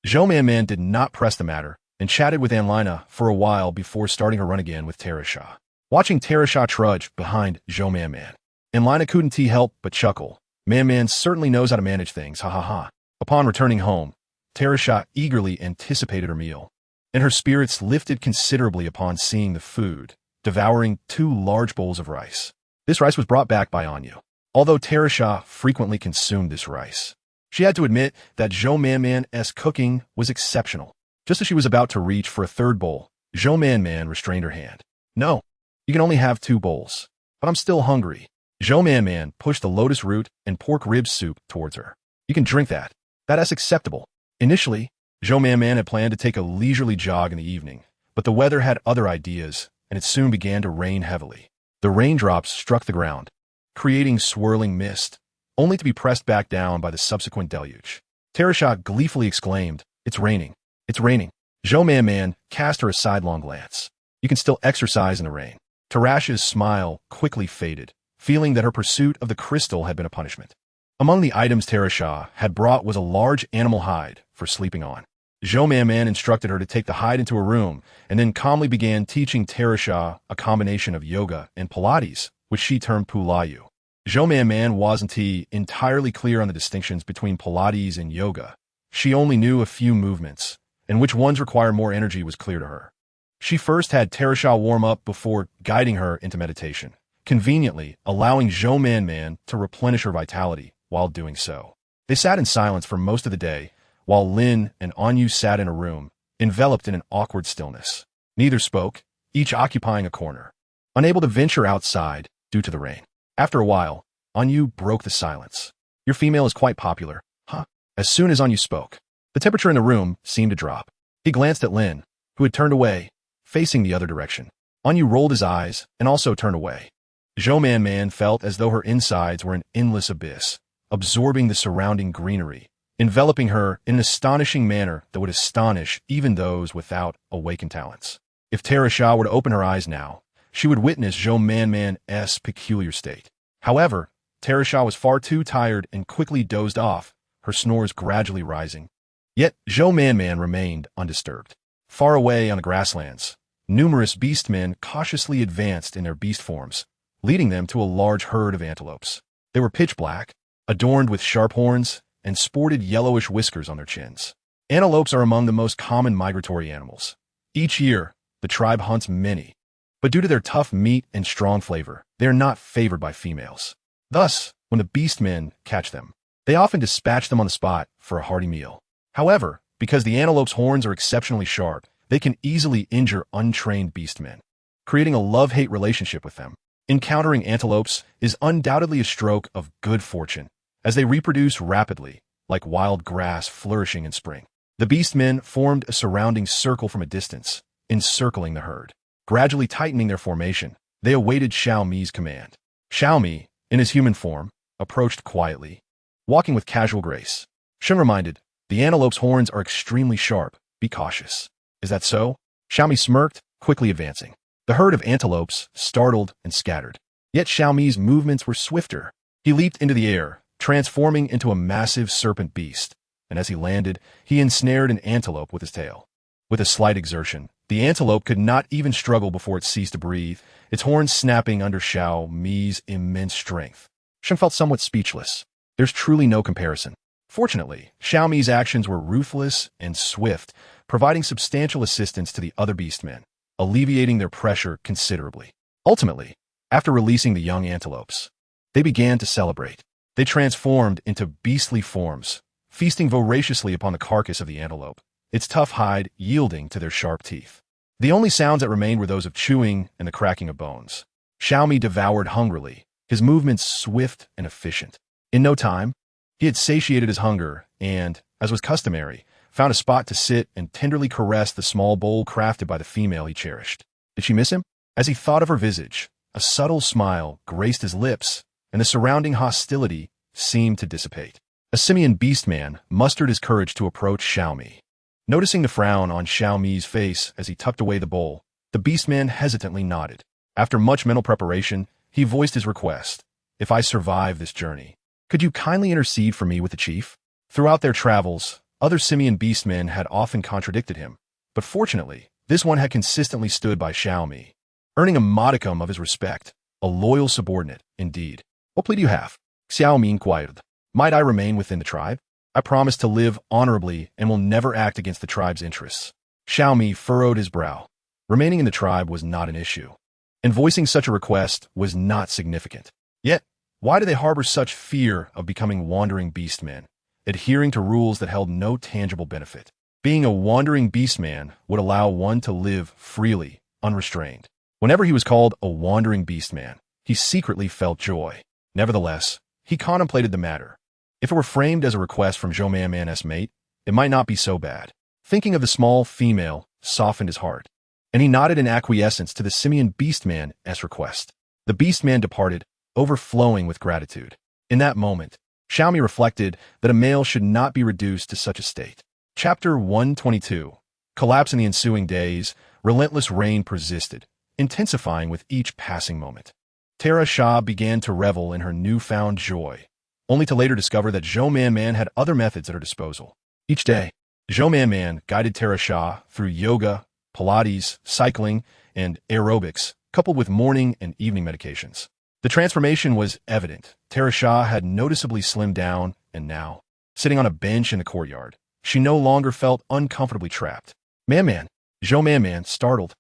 Zhou Man did not press the matter and chatted with Lina for a while before starting her run again with Tamesthe. Watching Tamesthe trudge behind Zhou Man, Lina couldn't help but chuckle. Man certainly knows how to manage things, ha ha ha. Upon returning home, Tamesthe eagerly anticipated her meal, and her spirits lifted considerably upon seeing the food, devouring 2 large bowls of rice. This rice was brought back by Anyu. Although Tamesthe frequently consumed this rice, she had to admit that Zhou Man's cooking was exceptional. Just as she was about to reach for a 3rd bowl, Zhou Man restrained her hand. "No, you can only have 2 bowls. But I'm still hungry." Zhou Man pushed the lotus root and pork rib soup towards her. "You can drink that. That's acceptable." Initially, Zhou Man had planned to take a leisurely jog in the evening, but the weather had other ideas, and it soon began to rain heavily. The raindrops struck the ground, creating swirling mist, only to be pressed back down by the subsequent deluge. Tamesthe gleefully exclaimed, "It's raining. It's raining." Zhou Man cast her a sidelong glance. "You can still exercise in the rain." Tarash's smile quickly faded, feeling that her pursuit of the crystal had been a punishment. Among the items Tamesthe had brought was a large animal hide for sleeping on. Zhou Man instructed her to take the hide into her room, and then calmly began teaching Tamesthe a combination of yoga and Pilates, which she termed Pulayu. Zhou Man wasn't entirely clear on the distinctions between Pilates and yoga. She only knew a few movements, and which ones require more energy was clear to her. She first had Tamesthe warm up before guiding her into meditation, conveniently allowing Zhou Man to replenish her vitality while doing so. They sat in silence for most of the day, while Lin and Anyu sat in a room, enveloped in an awkward stillness. Neither spoke, each occupying a corner, unable to venture outside due to the rain. After a while, Anyu broke the silence. "Your female is quite popular, huh?" As soon as Anyu spoke, the temperature in the room seemed to drop. He glanced at Lin, who had turned away, facing the other direction. Anu rolled his eyes and also turned away. Zhou Man Man felt as though her insides were an endless abyss, absorbing the surrounding greenery, enveloping her in an astonishing manner that would astonish even those without awakened talents. If Tamesthe were to open her eyes now, she would witness Zhou Man Man's peculiar state. However, Tamesthe was far too tired and quickly dozed off, her snores gradually rising. Yet Zhou Man Man remained undisturbed. Far away on the grasslands, numerous beastmen cautiously advanced in their beast forms, leading them to a large herd of antelopes. They were pitch black, adorned with sharp horns, and sported yellowish whiskers on their chins. Antelopes are among the most common migratory animals. Each year, the tribe hunts many, but due to their tough meat and strong flavor, they are not favored by females. Thus, when the beastmen catch them, they often dispatch them on the spot for a hearty meal. However, because the antelope's horns are exceptionally sharp, they can easily injure untrained beastmen, creating a love-hate relationship with them. Encountering antelopes is undoubtedly a stroke of good fortune, as they reproduce rapidly, like wild grass flourishing in spring. The beastmen formed a surrounding circle from a distance, encircling the herd. Gradually tightening their formation, they awaited Xiaomi's command. Xiaomi, in his human form, approached quietly, walking with casual grace. Shun reminded, "The antelope's horns are extremely sharp. Be cautious." "Is that so?" Xiaomi smirked, quickly advancing. The herd of antelopes startled and scattered. Yet Xiaomi's movements were swifter. He leaped into the air, transforming into a massive serpent beast, and as he landed, he ensnared an antelope with his tail. With a slight exertion, the antelope could not even struggle before it ceased to breathe, its horns snapping under Xiaomi's immense strength. Shun felt somewhat speechless. There's truly no comparison. Fortunately, Xiaomi's actions were ruthless and swift, providing substantial assistance to the other beastmen, alleviating their pressure considerably. Ultimately, after releasing the young antelopes, they began to celebrate. They transformed into beastly forms, feasting voraciously upon the carcass of the antelope, its tough hide yielding to their sharp teeth. The only sounds that remained were those of chewing and the cracking of bones. Xiaomi devoured hungrily, his movements swift and efficient. In no time, he had satiated his hunger and, as was customary, found a spot to sit and tenderly caress the small bowl crafted by the female he cherished. Did she miss him? As he thought of her visage, a subtle smile graced his lips, and the surrounding hostility seemed to dissipate. A simian beastman mustered his courage to approach Xiaomi. Noticing the frown on Xiaomi's face as he tucked away the bowl, the beastman hesitantly nodded. After much mental preparation, he voiced his request. "If I survive this journey, could you kindly intercede for me with the chief?" Throughout their travels, other simian beastmen had often contradicted him, but fortunately, this one had consistently stood by Xiaomi, earning a modicum of his respect, a loyal subordinate, indeed. "What plea do you have?" Xiaomi inquired. "Might I remain within the tribe? I promise to live honorably and will never act against the tribe's interests." Xiaomi furrowed his brow. Remaining in the tribe was not an issue, and voicing such a request was not significant. Yet, why do they harbor such fear of becoming wandering beastmen, adhering to rules that held no tangible benefit? Being a wandering beastman would allow one to live freely, unrestrained. Whenever he was called a wandering beastman, he secretly felt joy. Nevertheless, he contemplated the matter. If it were framed as a request from Zhou Man Man's mate, it might not be so bad. Thinking of the small female softened his heart, and he nodded in acquiescence to the simian beastman's request. The beastman departed, overflowing with gratitude. In that moment, Xiaomi reflected that a male should not be reduced to such a state. Chapter 122. Collapse in the ensuing days, relentless rain persisted, intensifying with each passing moment. Tamesthe began to revel in her newfound joy, only to later discover that Zhou Man Man had other methods at her disposal. Each day, Zhou Man Man guided Tamesthe through yoga, Pilates, cycling, and aerobics, coupled with morning and evening medications. The transformation was evident. Tamesthe had noticeably slimmed down, and now, sitting on a bench in the courtyard, she no longer felt uncomfortably trapped. Man, Zhou Man Man, startled,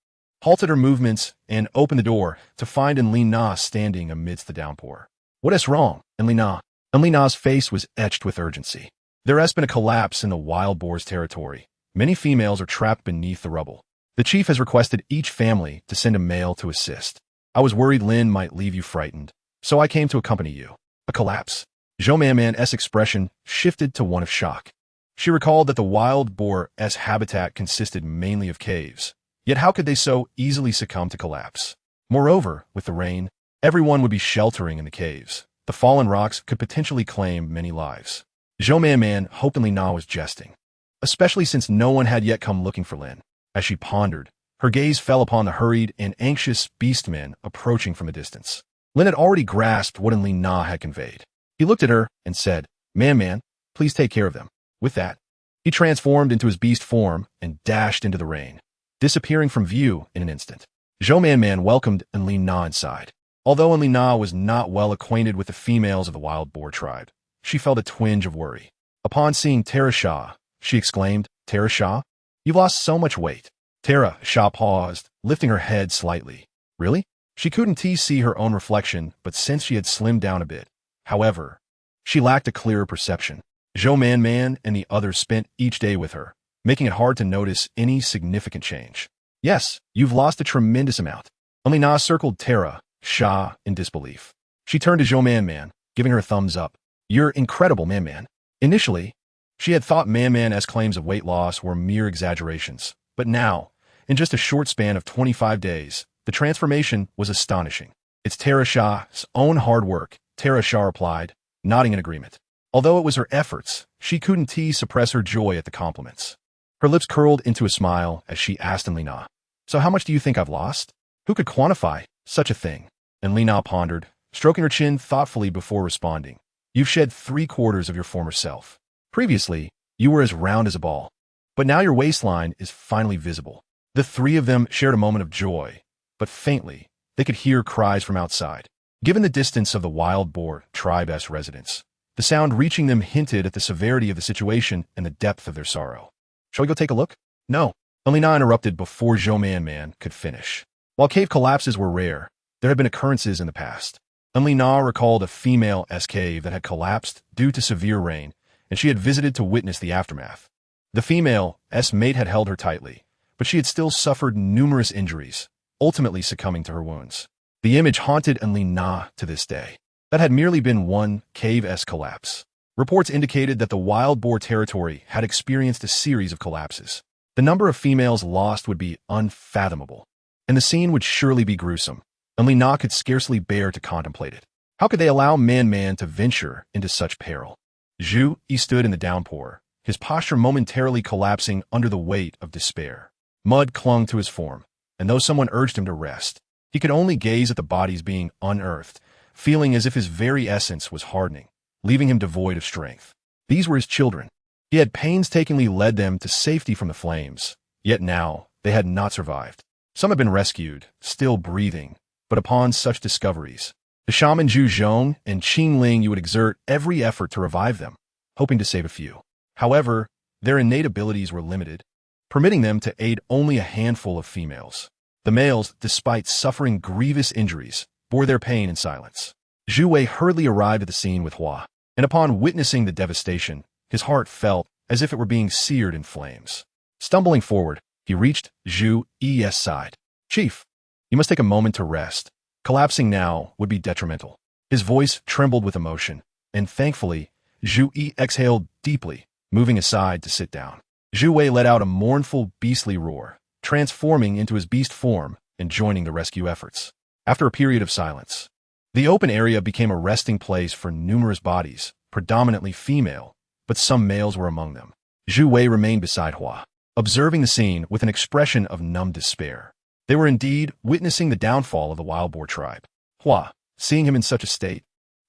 halted her movements and opened the door to find Enlina standing amidst the downpour. "What is wrong, Enlina?" Enlina's face was etched with urgency. "There has been a collapse in the wild boar's territory. Many females are trapped beneath the rubble. The chief has requested each family to send a male to assist. I was worried Lin might leave you frightened, so I came to accompany you." A collapse. Zhou Man Man's expression shifted to one of shock. She recalled that the wild boar's habitat consisted mainly of caves, Yet how could they so easily succumb to collapse? Moreover, with the rain, everyone would be sheltering in the caves. The fallen rocks could potentially claim many lives. Zhou Man hoped Na was jesting, especially since no one had yet come looking for Lin. As she pondered, her gaze fell upon the hurried and anxious Beastman approaching from a distance. Lin had already grasped what Na had conveyed. He looked at her and said, Man, please take care of them. With that, he transformed into his beast form and dashed into the rain, disappearing from view in an instant. Zhou Man welcomed Na inside. Although Na was not well acquainted with the females of the wild boar tribe, she felt a twinge of worry. Upon seeing Tara Shah, she exclaimed, Tara Shah? You've lost so much weight. Tara Shah paused, lifting her head slightly. Really? She couldn't see her own reflection, but since she had slimmed down a bit. However, she lacked a clearer perception. Zhou Man and the others spent each day with her, making it hard to notice any significant change. Yes, you've lost a tremendous amount. Na circled Tara Shah in disbelief. She turned to Zhou Man, giving her a thumbs up. You're incredible, Man. Initially, she had thought Man's claims of weight loss were mere exaggerations, but now, in just a short span of 25 days, the transformation was astonishing. It's Tara Shah's own hard work, Tara Shah replied, nodding in agreement. Although it was her efforts, she couldn't suppress her joy at the compliments. Her lips curled into a smile as she asked Na, So how much do you think I've lost? Who could quantify such a thing? And Na pondered, stroking her chin thoughtfully before responding. You've shed 3/4 of your former self. Previously, you were as round as a ball, but now your waistline is finally visible. The three of them shared a moment of joy, but faintly, they could hear cries from outside. Given the distance of the wild boar tribe's residence, the sound reaching them hinted at the severity of the situation and the depth of their sorrow. Shall we go take a look? No. Na interrupted before Zhou Man could finish. While cave collapses were rare, there had been occurrences in the past. Na recalled a female-S cave that had collapsed due to severe rain, and she had visited to witness the aftermath. The female-S mate had held her tightly, but she had still suffered numerous injuries, ultimately succumbing to her wounds. The image haunted Na to this day. That had merely been one cave-S collapse. Reports indicated that the wild boar territory had experienced a series of collapses. The number of females lost would be unfathomable, and the scene would surely be gruesome. Na could scarcely bear to contemplate it. How could they allow Man to venture into such peril? Zhu Yi stood in the downpour, his posture momentarily collapsing under the weight of despair. Mud clung to his form, and though someone urged him to rest, he could only gaze at the bodies being unearthed, feeling as if his very essence was hardening, leaving him devoid of strength. These were his children. He had painstakingly led them to safety from the flames, yet now they had not survived. Some had been rescued, still breathing, but upon such discoveries, the shaman Zhu Zhong and Qing Ling would exert every effort to revive them, hoping to save a few. However, their innate abilities were limited, permitting them to aid only a handful of females. The males, despite suffering grievous injuries, bore their pain in silence. Zhu Wei hurriedly arrived at the scene with Hua, and upon witnessing the devastation, his heart felt as if it were being seared in flames. Stumbling forward, he reached Zhu Yi's side. Chief, you must take a moment to rest. Collapsing now would be detrimental. His voice trembled with emotion, and thankfully, Zhu Yi exhaled deeply, moving aside to sit down. Zhu Wei let out a mournful, beastly roar, transforming into his beast form and joining the rescue efforts. After a period of silence, the open area became a resting place for numerous bodies, predominantly female, but some males were among them. Zhu Wei remained beside Hua, observing the scene with an expression of numb despair. They were indeed witnessing the downfall of the wild boar tribe. Hua, seeing him in such a state,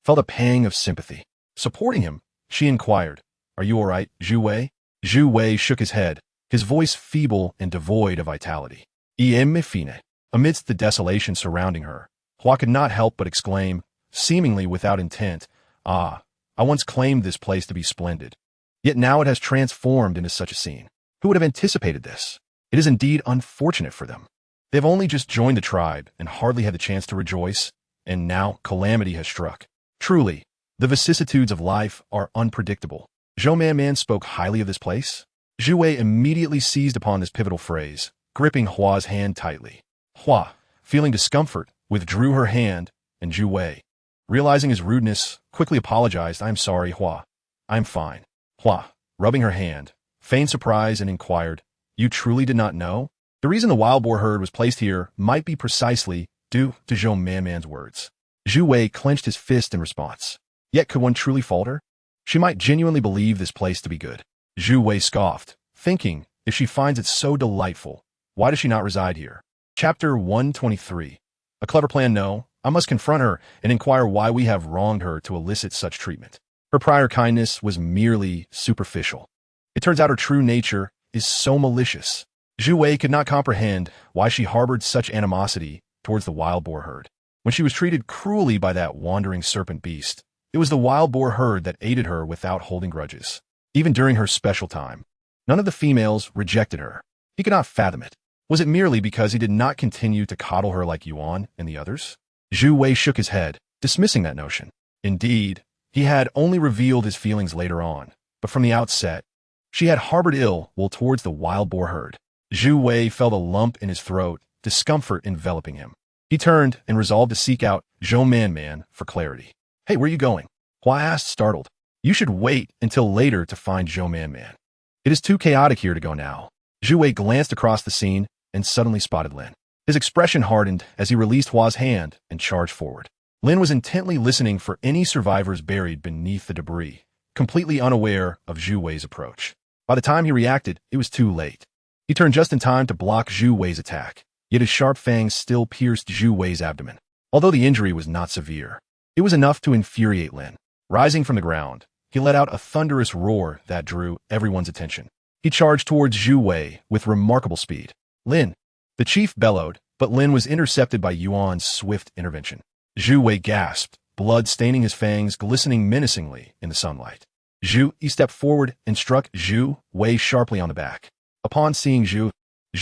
felt a pang of sympathy. Supporting him, she inquired, Are you all right, Zhu Wei? Zhu Wei shook his head, his voice feeble and devoid of vitality. Fine. Amidst the desolation surrounding her, Hua could not help but exclaim, seemingly without intent, I once claimed this place to be splendid. Yet now it has transformed into such a scene. Who would have anticipated this? It is indeed unfortunate for them. They have only just joined the tribe and hardly had the chance to rejoice, and now calamity has struck. Truly, the vicissitudes of life are unpredictable. Zhou Man spoke highly of this place. Zhu Wei immediately seized upon this pivotal phrase, gripping Hua's hand tightly. Hua, feeling discomfort, withdrew her hand, and Zhu Wei, realizing his rudeness, quickly apologized. I'm sorry, Hua. I'm fine. Hua, rubbing her hand, feigned surprise and inquired, You truly did not know? The reason the wild boar herd was placed here might be precisely due to Zhou Manman's words. Zhu Wei clenched his fist in response. Yet could one truly falter? She might genuinely believe this place to be good. Zhu Wei scoffed, thinking, if she finds it so delightful, why does she not reside here? Chapter 123. A clever plan, no. I must confront her and inquire why we have wronged her to elicit such treatment. Her prior kindness was merely superficial. It turns out her true nature is so malicious. Zhu Wei could not comprehend why she harbored such animosity towards the wild boar herd. When she was treated cruelly by that wandering serpent beast, it was the wild boar herd that aided her without holding grudges. Even during her special time, none of the females rejected her. He could not fathom it. Was it merely because he did not continue to coddle her like Yuan and the others? Zhu Wei shook his head, dismissing that notion. Indeed, he had only revealed his feelings later on, but from the outset, she had harbored ill will towards the wild boar herd. Zhu Wei felt a lump in his throat, discomfort enveloping him. He turned and resolved to seek out Zhou Manman for clarity. Hey, where are you going? Hua asked, startled. You should wait until later to find Zhou Manman. It is too chaotic here to go now. Zhu Wei glanced across the scene and suddenly spotted Lin. His expression hardened as he released Hua's hand and charged forward. Lin was intently listening for any survivors buried beneath the debris, completely unaware of Zhu Wei's approach. By the time he reacted, it was too late. He turned just in time to block Zhu Wei's attack, yet his sharp fangs still pierced Zhu Wei's abdomen. Although the injury was not severe, it was enough to infuriate Lin. Rising from the ground, he let out a thunderous roar that drew everyone's attention. He charged towards Zhu Wei with remarkable speed. Lin! The chief bellowed, but Lin was intercepted by Yuan's swift intervention. Zhu Wei gasped, blood staining his fangs glistening menacingly in the sunlight. He stepped forward and struck Zhu Wei sharply on the back. Upon seeing Zhu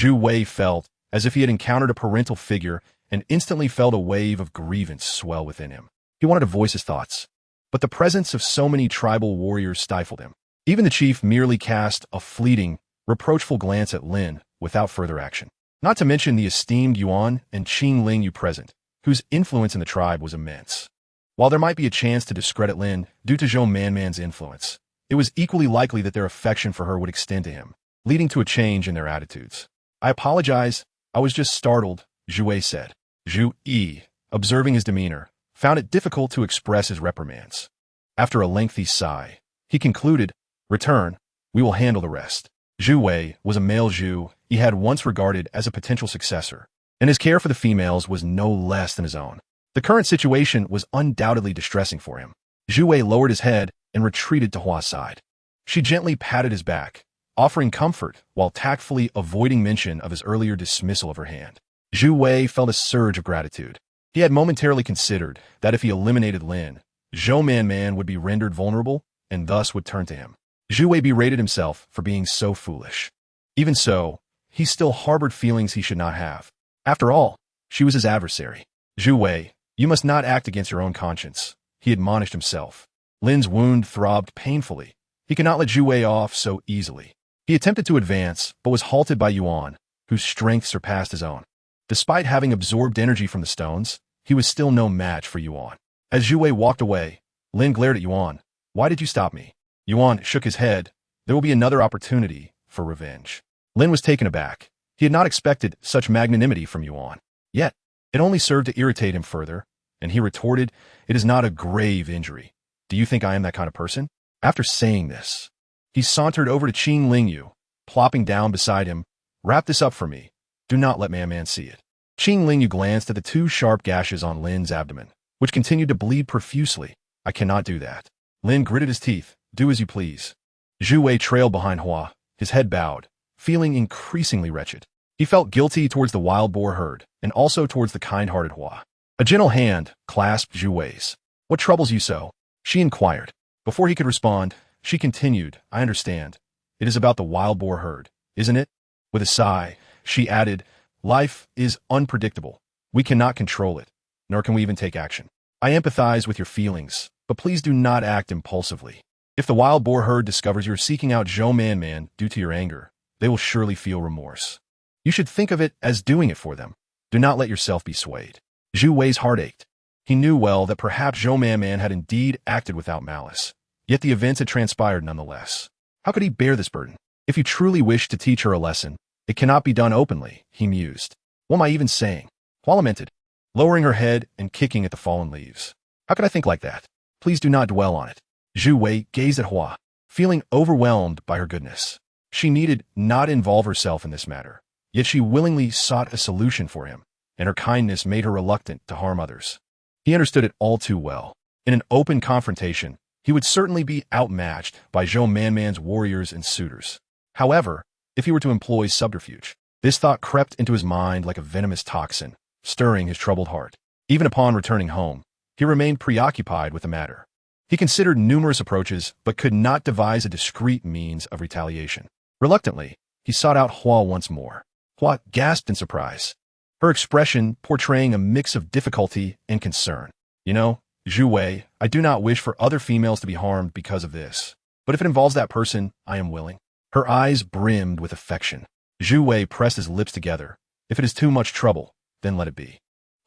Wei felt as if he had encountered a parental figure and instantly felt a wave of grievance swell within him. He wanted to voice his thoughts, but the presence of so many tribal warriors stifled him. Even the chief merely cast a fleeting, reproachful glance at Lin without further action. Not to mention the esteemed Yuan and Qing Lingyu present, whose influence in the tribe was immense. While there might be a chance to discredit Lin due to Zhou Manman's influence, it was equally likely that their affection for her would extend to him, leading to a change in their attitudes. I apologize, I was just startled, Zhu Wei said. Zhu Yi, observing his demeanor, found it difficult to express his reprimands. After a lengthy sigh, he concluded, return, we will handle the rest. Zhu Wei was a male Zhu he had once regarded as a potential successor, and his care for the females was no less than his own. The current situation was undoubtedly distressing for him. Zhu Wei lowered his head and retreated to Hua's side. She gently patted his back, offering comfort while tactfully avoiding mention of his earlier dismissal of her hand. Zhu Wei felt a surge of gratitude. He had momentarily considered that if he eliminated Lin, Zhou Manman would be rendered vulnerable and thus would turn to him. Zhu Wei berated himself for being so foolish. Even so, he still harbored feelings he should not have. After all, she was his adversary. Zhu Wei, you must not act against your own conscience, he admonished himself. Lin's wound throbbed painfully. He could not let Zhu Wei off so easily. He attempted to advance, but was halted by Yuan, whose strength surpassed his own. Despite having absorbed energy from the stones, he was still no match for Yuan. As Zhu Wei walked away, Lin glared at Yuan. Why did you stop me? Yuan shook his head. There will be another opportunity for revenge. Lin was taken aback. He had not expected such magnanimity from Yuan. Yet, it only served to irritate him further, and he retorted, it is not a grave injury. Do you think I am that kind of person? After saying this, he sauntered over to Qing Lingyu, plopping down beside him. Wrap this up for me. Do not let Man see it. Qing Lingyu glanced at the two sharp gashes on Lin's abdomen, which continued to bleed profusely. I cannot do that. Lin gritted his teeth. Do as you please. Zhu Wei trailed behind Hua, his head bowed, feeling increasingly wretched. He felt guilty towards the wild boar herd, and also towards the kind-hearted Hua. A gentle hand clasped Zhu Wei's. What troubles you so? She inquired. Before he could respond, she continued, I understand. It is about the wild boar herd, isn't it? With a sigh, she added, life is unpredictable. We cannot control it, nor can we even take action. I empathize with your feelings, but please do not act impulsively. If the wild boar herd discovers you're seeking out Zhou Manman due to your anger, they will surely feel remorse. You should think of it as doing it for them. Do not let yourself be swayed. Zhu Wei's heart ached. He knew well that perhaps Zhou Manman had indeed acted without malice, yet the events had transpired nonetheless. How could he bear this burden? If you truly wished to teach her a lesson, It cannot be done openly, he mused. What am I even saying? Hua lamented, lowering her head and kicking at the fallen leaves. How could I think like that? Please do not dwell on it. Zhu Wei gazed at Hua, feeling overwhelmed by her goodness. She needed not involve herself in this matter, yet she willingly sought a solution for him, and her kindness made her reluctant to harm others. He understood it all too well. In an open confrontation, he would certainly be outmatched by Zhou Manman's warriors and suitors. However, if he were to employ subterfuge, this thought crept into his mind like a venomous toxin, stirring his troubled heart. Even upon returning home, he remained preoccupied with the matter. He considered numerous approaches, but could not devise a discreet means of retaliation. Reluctantly, he sought out Hua once more. Hua gasped in surprise, her expression portraying a mix of difficulty and concern. You know, Zhu Wei, I do not wish for other females to be harmed because of this. But if it involves that person, I am willing. Her eyes brimmed with affection. Zhu Wei pressed his lips together. If it is too much trouble, then let it be.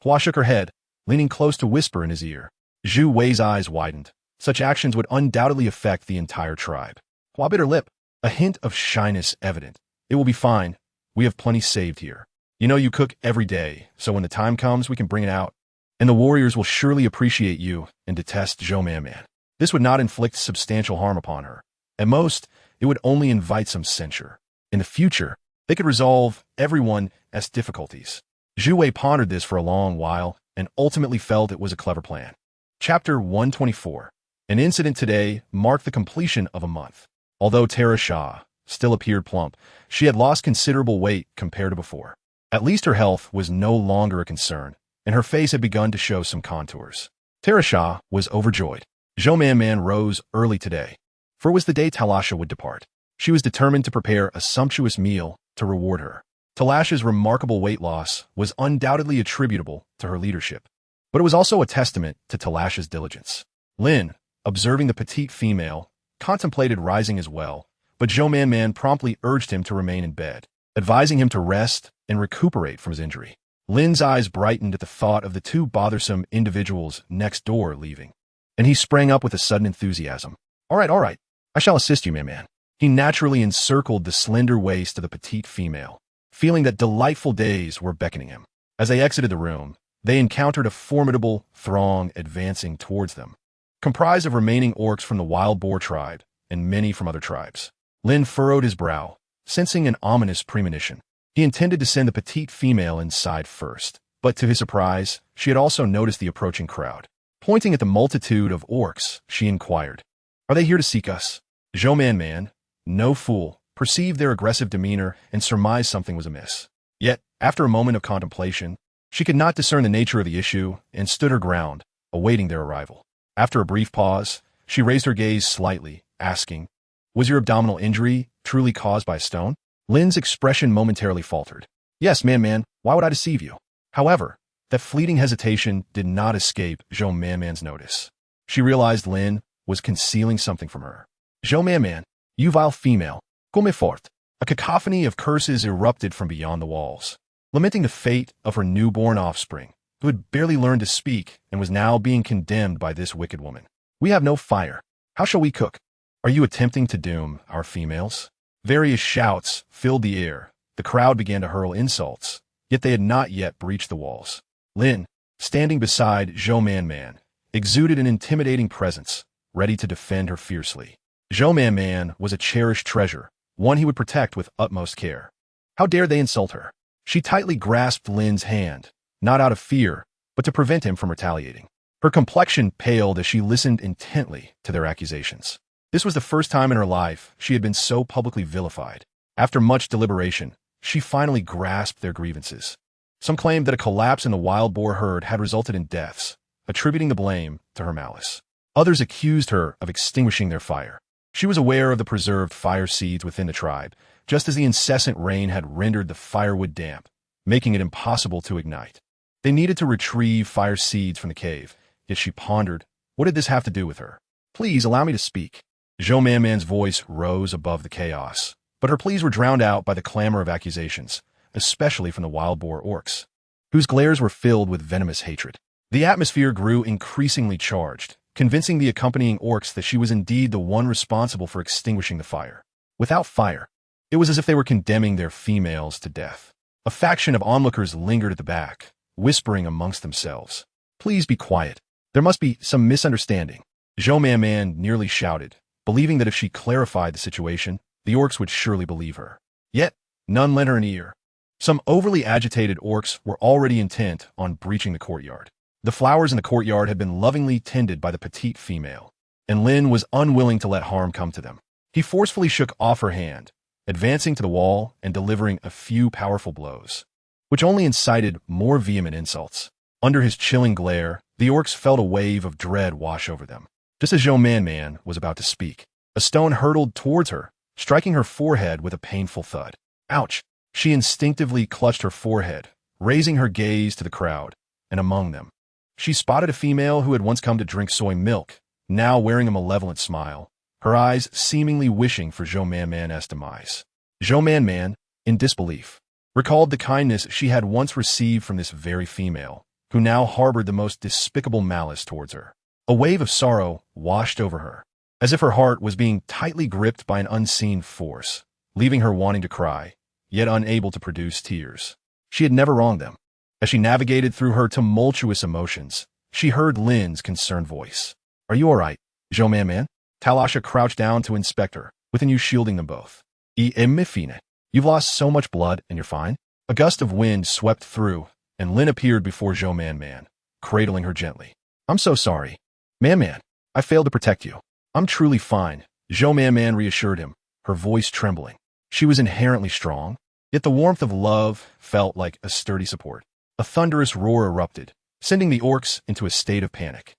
Hua shook her head, leaning close to whisper in his ear. Zhu Wei's eyes widened. Such actions would undoubtedly affect the entire tribe. Hua bit her lip, a hint of shyness evident. It will be fine. We have plenty saved here. You know you cook every day, so when the time comes, we can bring it out. And the warriors will surely appreciate you and detest Zhou Manman. This would not inflict substantial harm upon her. At most, it would only invite some censure. In the future, they could resolve everyone as difficulties. Zhu Wei pondered this for a long while and ultimately felt it was a clever plan. Chapter 124. An incident today marked the completion of a month. Although Tara Shah still appeared plump, she had lost considerable weight compared to before. At least her health was no longer a concern, and her face had begun to show some contours. Tara Shah was overjoyed. Zhou Manman rose early today, for it was the day Talasha would depart. She was determined to prepare a sumptuous meal to reward her. Talasha's remarkable weight loss was undoubtedly attributable to her leadership, but it was also a testament to Talasha's diligence. Lin, observing the petite female, contemplated rising as well, but Zhou Manman promptly urged him to remain in bed, advising him to rest and recuperate from his injury. Lin's eyes brightened at the thought of the two bothersome individuals next door leaving, and he sprang up with a sudden enthusiasm. All right, I shall assist you, man. He naturally encircled the slender waist of the petite female, feeling that delightful days were beckoning him. As they exited the room, they encountered a formidable throng advancing towards them, comprised of remaining orcs from the wild boar tribe and many from other tribes. Lin furrowed his brow, sensing an ominous premonition. He intended to send the petite female inside first, but to his surprise, she had also noticed the approaching crowd. Pointing at the multitude of orcs, she inquired, "Are they here to seek us?" Zhou Manman, no fool, perceived their aggressive demeanor and surmised something was amiss. Yet, after a moment of contemplation, she could not discern the nature of the issue and stood her ground, awaiting their arrival. After a brief pause, she raised her gaze slightly, asking, "Was your abdominal injury truly caused by a stone?" Lin's expression momentarily faltered. "Yes, man, why would I deceive you?" However, that fleeting hesitation did not escape Zhou Manman's notice. She realized Lin was concealing something from her. "Zhou Manman, you vile female, come forth." A cacophony of curses erupted from beyond the walls, lamenting the fate of her newborn offspring, who had barely learned to speak and was now being condemned by this wicked woman. "We have no fire. How shall we cook? Are you attempting to doom our females?" Various shouts filled the air. The crowd began to hurl insults, yet they had not yet breached the walls. Lin, standing beside Zhou Manman, exuded an intimidating presence, ready to defend her fiercely. Zhou Manman was a cherished treasure, one he would protect with utmost care. How dared they insult her? She tightly grasped Lin's hand, not out of fear, but to prevent him from retaliating. Her complexion paled as she listened intently to their accusations. This was the first time in her life she had been so publicly vilified. After much deliberation, she finally grasped their grievances. Some claimed that a collapse in the wild boar herd had resulted in deaths, attributing the blame to her malice. Others accused her of extinguishing their fire. She was aware of the preserved fire seeds within the tribe, just as the incessant rain had rendered the firewood damp, making it impossible to ignite. They needed to retrieve fire seeds from the cave, yet she pondered, what did this have to do with her? "Please allow me to speak." Zhou Manman's voice rose above the chaos, but her pleas were drowned out by the clamor of accusations, especially from the wild boar orcs, whose glares were filled with venomous hatred. The atmosphere grew increasingly charged, convincing the accompanying orcs that she was indeed the one responsible for extinguishing the fire. Without fire, It was as if they were condemning their females to death. A faction of onlookers lingered at the back, whispering amongst themselves. "Please be quiet. There must be some misunderstanding," Zhou Man nearly shouted, believing that if she clarified the situation, the orcs would surely believe her. Yet, none lent her an ear. Some overly agitated orcs were already intent on breaching the courtyard. The flowers in the courtyard had been lovingly tended by the petite female, and Lin was unwilling to let harm come to them. He forcefully shook off her hand, advancing to the wall and delivering a few powerful blows, which only incited more vehement insults. Under his chilling glare, the orcs felt a wave of dread wash over them. Just as Zhou Man was about to speak, a stone hurtled towards her, striking her forehead with a painful thud. Ouch! She instinctively clutched her forehead, raising her gaze to the crowd, and among them, she spotted a female who had once come to drink soy milk, now wearing a malevolent smile, her eyes seemingly wishing for Zhou Man's demise. Zhou Man, in disbelief, recalled the kindness she had once received from this very female, who now harbored the most despicable malice towards her. A wave of sorrow washed over her, as if her heart was being tightly gripped by an unseen force, leaving her wanting to cry, yet unable to produce tears. She had never wronged them. As she navigated through her tumultuous emotions, she heard Lin's concerned voice. "Are you all right, Zhou Man?" Talasha crouched down to inspect her, with an you shielding them both. Mifine, you've lost so much blood and you're fine?" A gust of wind swept through, and Lin appeared before Zhou Man, cradling her gently. "I'm so sorry. Man, I failed to protect you. I'm truly fine," Zhou Man reassured him, her voice trembling. She was inherently strong, yet the warmth of love felt like a sturdy support. A thunderous roar erupted, sending the orcs into a state of panic.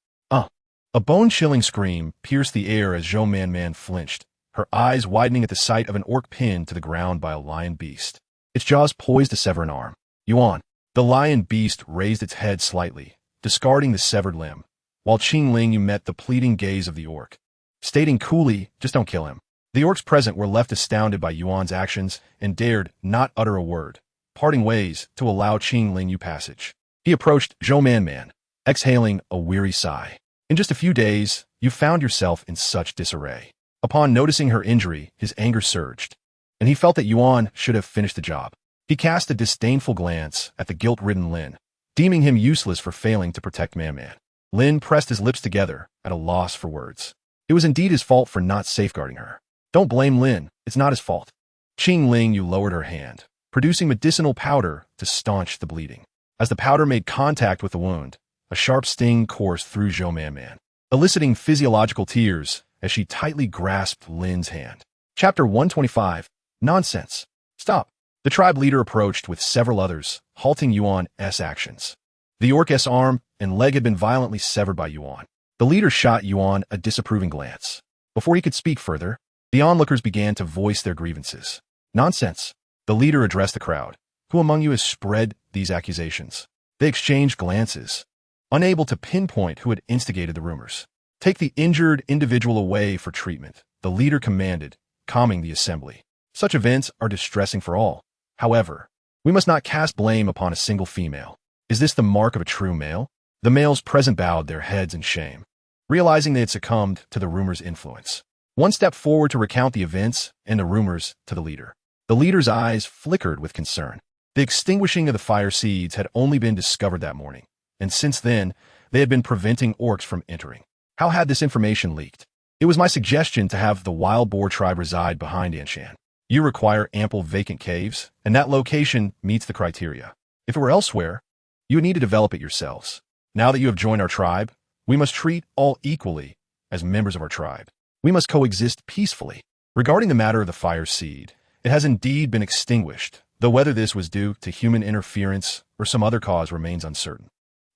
A bone-chilling scream pierced the air as Zhou Man flinched, her eyes widening at the sight of an orc pinned to the ground by a lion beast, its jaws poised to sever an arm. "Yuan." The lion beast raised its head slightly, discarding the severed limb, while Qingling met the pleading gaze of the orc, stating coolly, "Just don't kill him." The orcs present were left astounded by Yuan's actions and dared not utter a word, parting ways to allow Qingling passage. He approached Zhou Man, exhaling a weary sigh. "In just a few days, you found yourself in such disarray." Upon noticing her injury, his anger surged, and he felt that Yuan should have finished the job. He cast a disdainful glance at the guilt-ridden Lin, deeming him useless for failing to protect Man. Lin pressed his lips together, at a loss for words. It was indeed his fault for not safeguarding her. "Don't blame Lin, it's not his fault." Qingling lowered her hand, producing medicinal powder to staunch the bleeding. As the powder made contact with the wound, a sharp sting coursed through Zhou Man, eliciting physiological tears as she tightly grasped Lin's hand. Chapter 125. Nonsense. "Stop." The tribe leader approached with several others, halting Yuan's actions. The orc's arm and leg had been violently severed by Yuan. The leader shot Yuan a disapproving glance. Before he could speak further, the onlookers began to voice their grievances. "Nonsense." The leader addressed the crowd. "Who among you has spread these accusations?" They exchanged glances, unable to pinpoint who had instigated the rumors. "Take the injured individual away for treatment," the leader commanded, calming the assembly. "Such events are distressing for all. However, we must not cast blame upon a single female. Is this the mark of a true male?" The males present bowed their heads in shame, realizing they had succumbed to the rumor's influence. One stepped forward to recount the events and the rumors to the leader. The leader's eyes flickered with concern. The extinguishing of the fire seeds had only been discovered that morning, and since then, they had been preventing orcs from entering. How had this information leaked? "It was my suggestion to have the wild boar tribe reside behind Anshan. You require ample vacant caves, and that location meets the criteria. If it were elsewhere, you would need to develop it yourselves. Now that you have joined our tribe, we must treat all equally as members of our tribe. We must coexist peacefully. Regarding the matter of the fire seed, it has indeed been extinguished, though whether this was due to human interference or some other cause remains uncertain.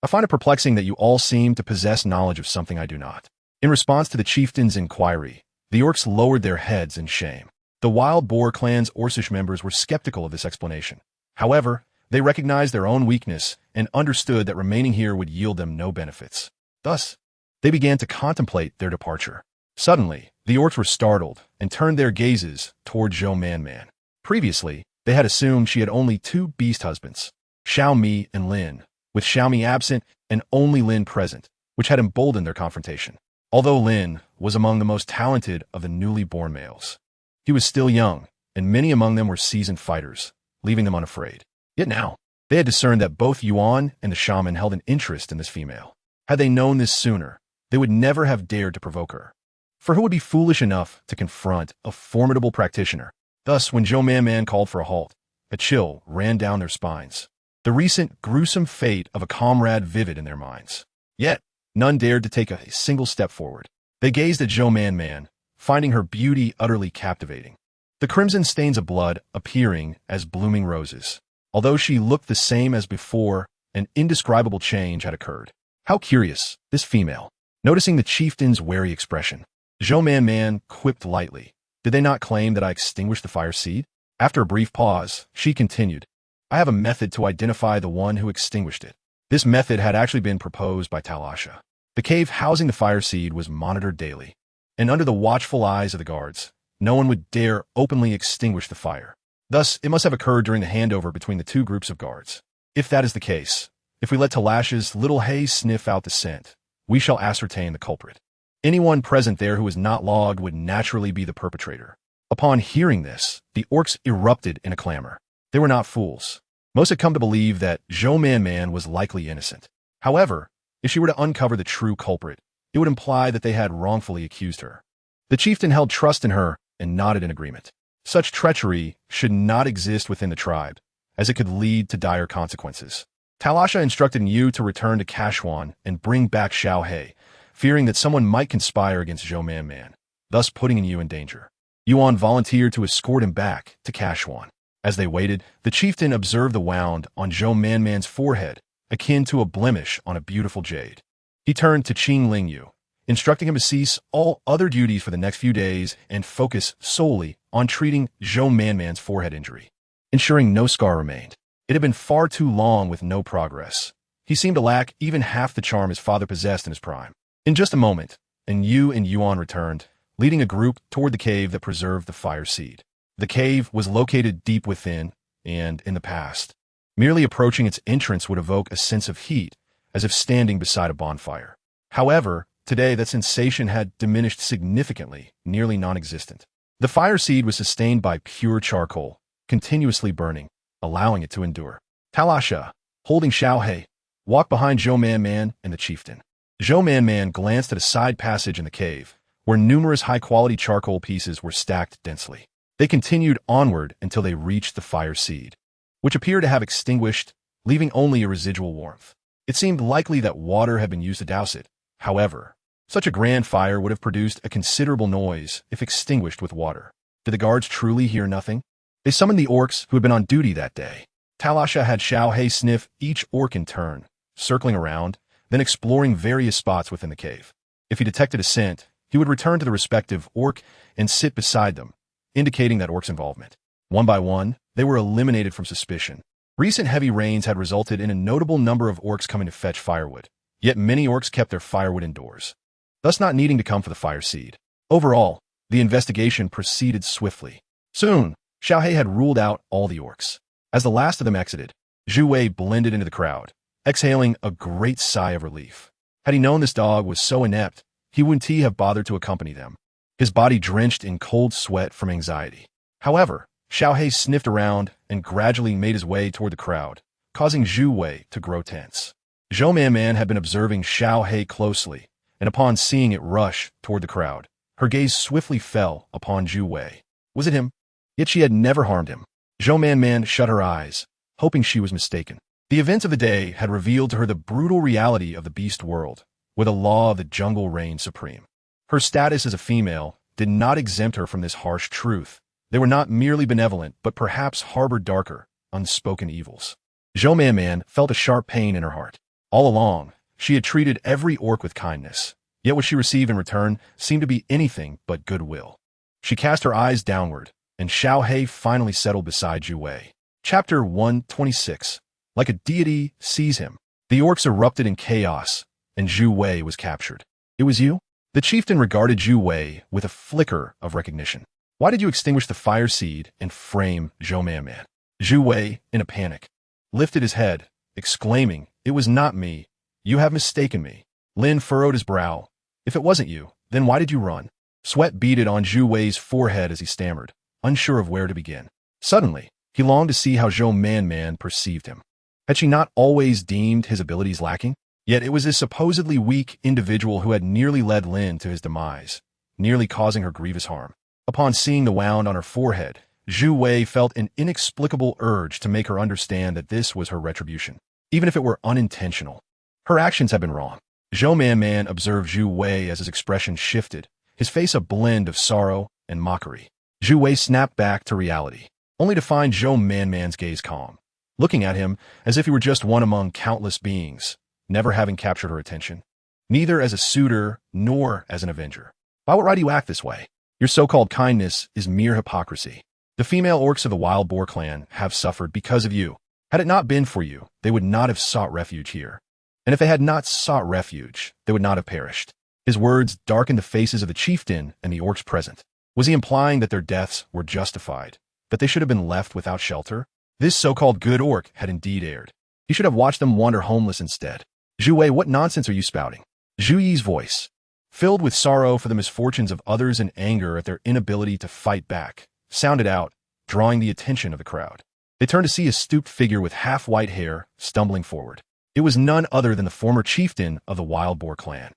I find it perplexing that you all seem to possess knowledge of something I do not." In response to the chieftain's inquiry, the orcs lowered their heads in shame. The Wild Boar clan's Orcish members were skeptical of this explanation. However, they recognized their own weakness and understood that remaining here would yield them no benefits. Thus, they began to contemplate their departure. Suddenly, the orcs were startled and turned their gazes toward Zhou Man. Previously, they had assumed she had only two beast husbands, Xiaomi and Lin, with Xiaomi absent and only Lin present, which had emboldened their confrontation. Although Lin was among the most talented of the newly born males, he was still young, and many among them were seasoned fighters, leaving them unafraid. Yet now, they had discerned that both Yuan and the shaman held an interest in this female. Had they known this sooner, they would never have dared to provoke her. For who would be foolish enough to confront a formidable practitioner? Thus, when Zhou Man called for a halt, a chill ran down their spines. The recent gruesome fate of a comrade vivid in their minds. Yet, none dared to take a single step forward. They gazed at Zhou Man, finding her beauty utterly captivating. The crimson stains of blood appearing as blooming roses. Although she looked the same as before, an indescribable change had occurred. How curious, this female. Noticing the chieftain's wary expression, Zhou Man quipped lightly. Did they not claim that I extinguished the fire seed? After a brief pause, she continued. I have a method to identify the one who extinguished it. This method had actually been proposed by Tamesthe. The cave housing the fire seed was monitored daily, and under the watchful eyes of the guards, no one would dare openly extinguish the fire. Thus, it must have occurred during the handover between the two groups of guards. If that is the case, if we let Talasha's little haze sniff out the scent, we shall ascertain the culprit. Anyone present there who is not logged would naturally be the perpetrator. Upon hearing this, the orcs erupted in a clamor. They were not fools. Most had come to believe that Zhou Man was likely innocent. However, if she were to uncover the true culprit, it would imply that they had wrongfully accused her. The chieftain held trust in her and nodded in agreement. Such treachery should not exist within the tribe, as it could lead to dire consequences. Talasha instructed Yu to return to Kashwan and bring back Xiaohe, fearing that someone might conspire against Zhou Man, thus putting Yu in danger. Yuan volunteered to escort him back to Kashwan. As they waited, the chieftain observed the wound on Zhou Man's forehead, akin to a blemish on a beautiful jade. He turned to Qing Lingyu, instructing him to cease all other duties for the next few days and focus solely on treating Zhou Man's forehead injury, ensuring no scar remained. It had been far too long with no progress. He seemed to lack even half the charm his father possessed in his prime. In just a moment, Yu and Yuan returned, leading a group toward the cave that preserved the fire seed. The cave was located deep within, and in the past. Merely approaching its entrance would evoke a sense of heat, as if standing beside a bonfire. However, today that sensation had diminished significantly, nearly non-existent. The fire seed was sustained by pure charcoal, continuously burning, allowing it to endure. Talasha, holding Xiaohe, walked behind Zhou Man and the chieftain. Zhou Man glanced at a side passage in the cave, where numerous high-quality charcoal pieces were stacked densely. They continued onward until they reached the fire seed, which appeared to have extinguished, leaving only a residual warmth. It seemed likely that water had been used to douse it. However, such a grand fire would have produced a considerable noise if extinguished with water. Did the guards truly hear nothing? They summoned the orcs who had been on duty that day. Talasha had Xiaohe sniff each orc in turn, circling around, then exploring various spots within the cave. If he detected a scent, he would return to the respective orc and sit beside them, indicating that orc's involvement. One by one, they were eliminated from suspicion. Recent heavy rains had resulted in a notable number of orcs coming to fetch firewood, yet many orcs kept their firewood indoors, thus not needing to come for the fire seed. Overall, the investigation proceeded swiftly. Soon, Xiaohe had ruled out all the orcs. As the last of them exited, Zhu Wei blended into the crowd, exhaling a great sigh of relief. Had he known this dog was so inept, he wouldn't have bothered to accompany them, his body drenched in cold sweat from anxiety. However, Xiaohe sniffed around and gradually made his way toward the crowd, causing Zhu Wei to grow tense. Zhou Man had been observing Xiaohe closely, and upon seeing it rush toward the crowd, her gaze swiftly fell upon Zhu Wei. Was it him? Yet she had never harmed him. Zhou Man shut her eyes, hoping she was mistaken. The events of the day had revealed to her the brutal reality of the beast world, where the law of the jungle reigned supreme. Her status as a female did not exempt her from this harsh truth. They were not merely benevolent, but perhaps harbored darker, unspoken evils. Zhou Man felt a sharp pain in her heart. All along, she had treated every orc with kindness, yet what she received in return seemed to be anything but goodwill. She cast her eyes downward, and Xiaohe finally settled beside Zhu Wei. Chapter 126. Like a deity sees him. The orcs erupted in chaos, and Zhu Wei was captured. It was you? The chieftain regarded Zhu Wei with a flicker of recognition. Why did you extinguish the fire seed and frame Zhou Man? Zhu Wei, in a panic, lifted his head, exclaiming, "It was not me. You have mistaken me." Lin furrowed his brow. "If it wasn't you, then why did you run?" Sweat beaded on Zhu Wei's forehead as he stammered, unsure of where to begin. Suddenly, he longed to see how Zhou Man perceived him. Had she not always deemed his abilities lacking? Yet it was this supposedly weak individual who had nearly led Lin to his demise, nearly causing her grievous harm. Upon seeing the wound on her forehead, Zhu Wei felt an inexplicable urge to make her understand that this was her retribution, even if it were unintentional. Her actions had been wrong. Zhou Man observed Zhu Wei as his expression shifted, his face a blend of sorrow and mockery. Zhu Wei snapped back to reality, only to find Zhou Man's gaze calm, looking at him as if he were just one among countless beings, never having captured her attention, neither as a suitor nor as an avenger. By what right do you act this way? Your so-called kindness is mere hypocrisy. The female orcs of the Wild Boar clan have suffered because of you. Had it not been for you, they would not have sought refuge here. And if they had not sought refuge, they would not have perished. His words darkened the faces of the chieftain and the orcs present. Was he implying that their deaths were justified, that they should have been left without shelter? This so-called good orc had indeed erred. He should have watched them wander homeless instead. Zhu Wei, what nonsense are you spouting? Zhu Yi's voice, filled with sorrow for the misfortunes of others and anger at their inability to fight back, sounded out, drawing the attention of the crowd. They turned to see a stooped figure with half-white hair stumbling forward. It was none other than the former chieftain of the Wild Boar clan.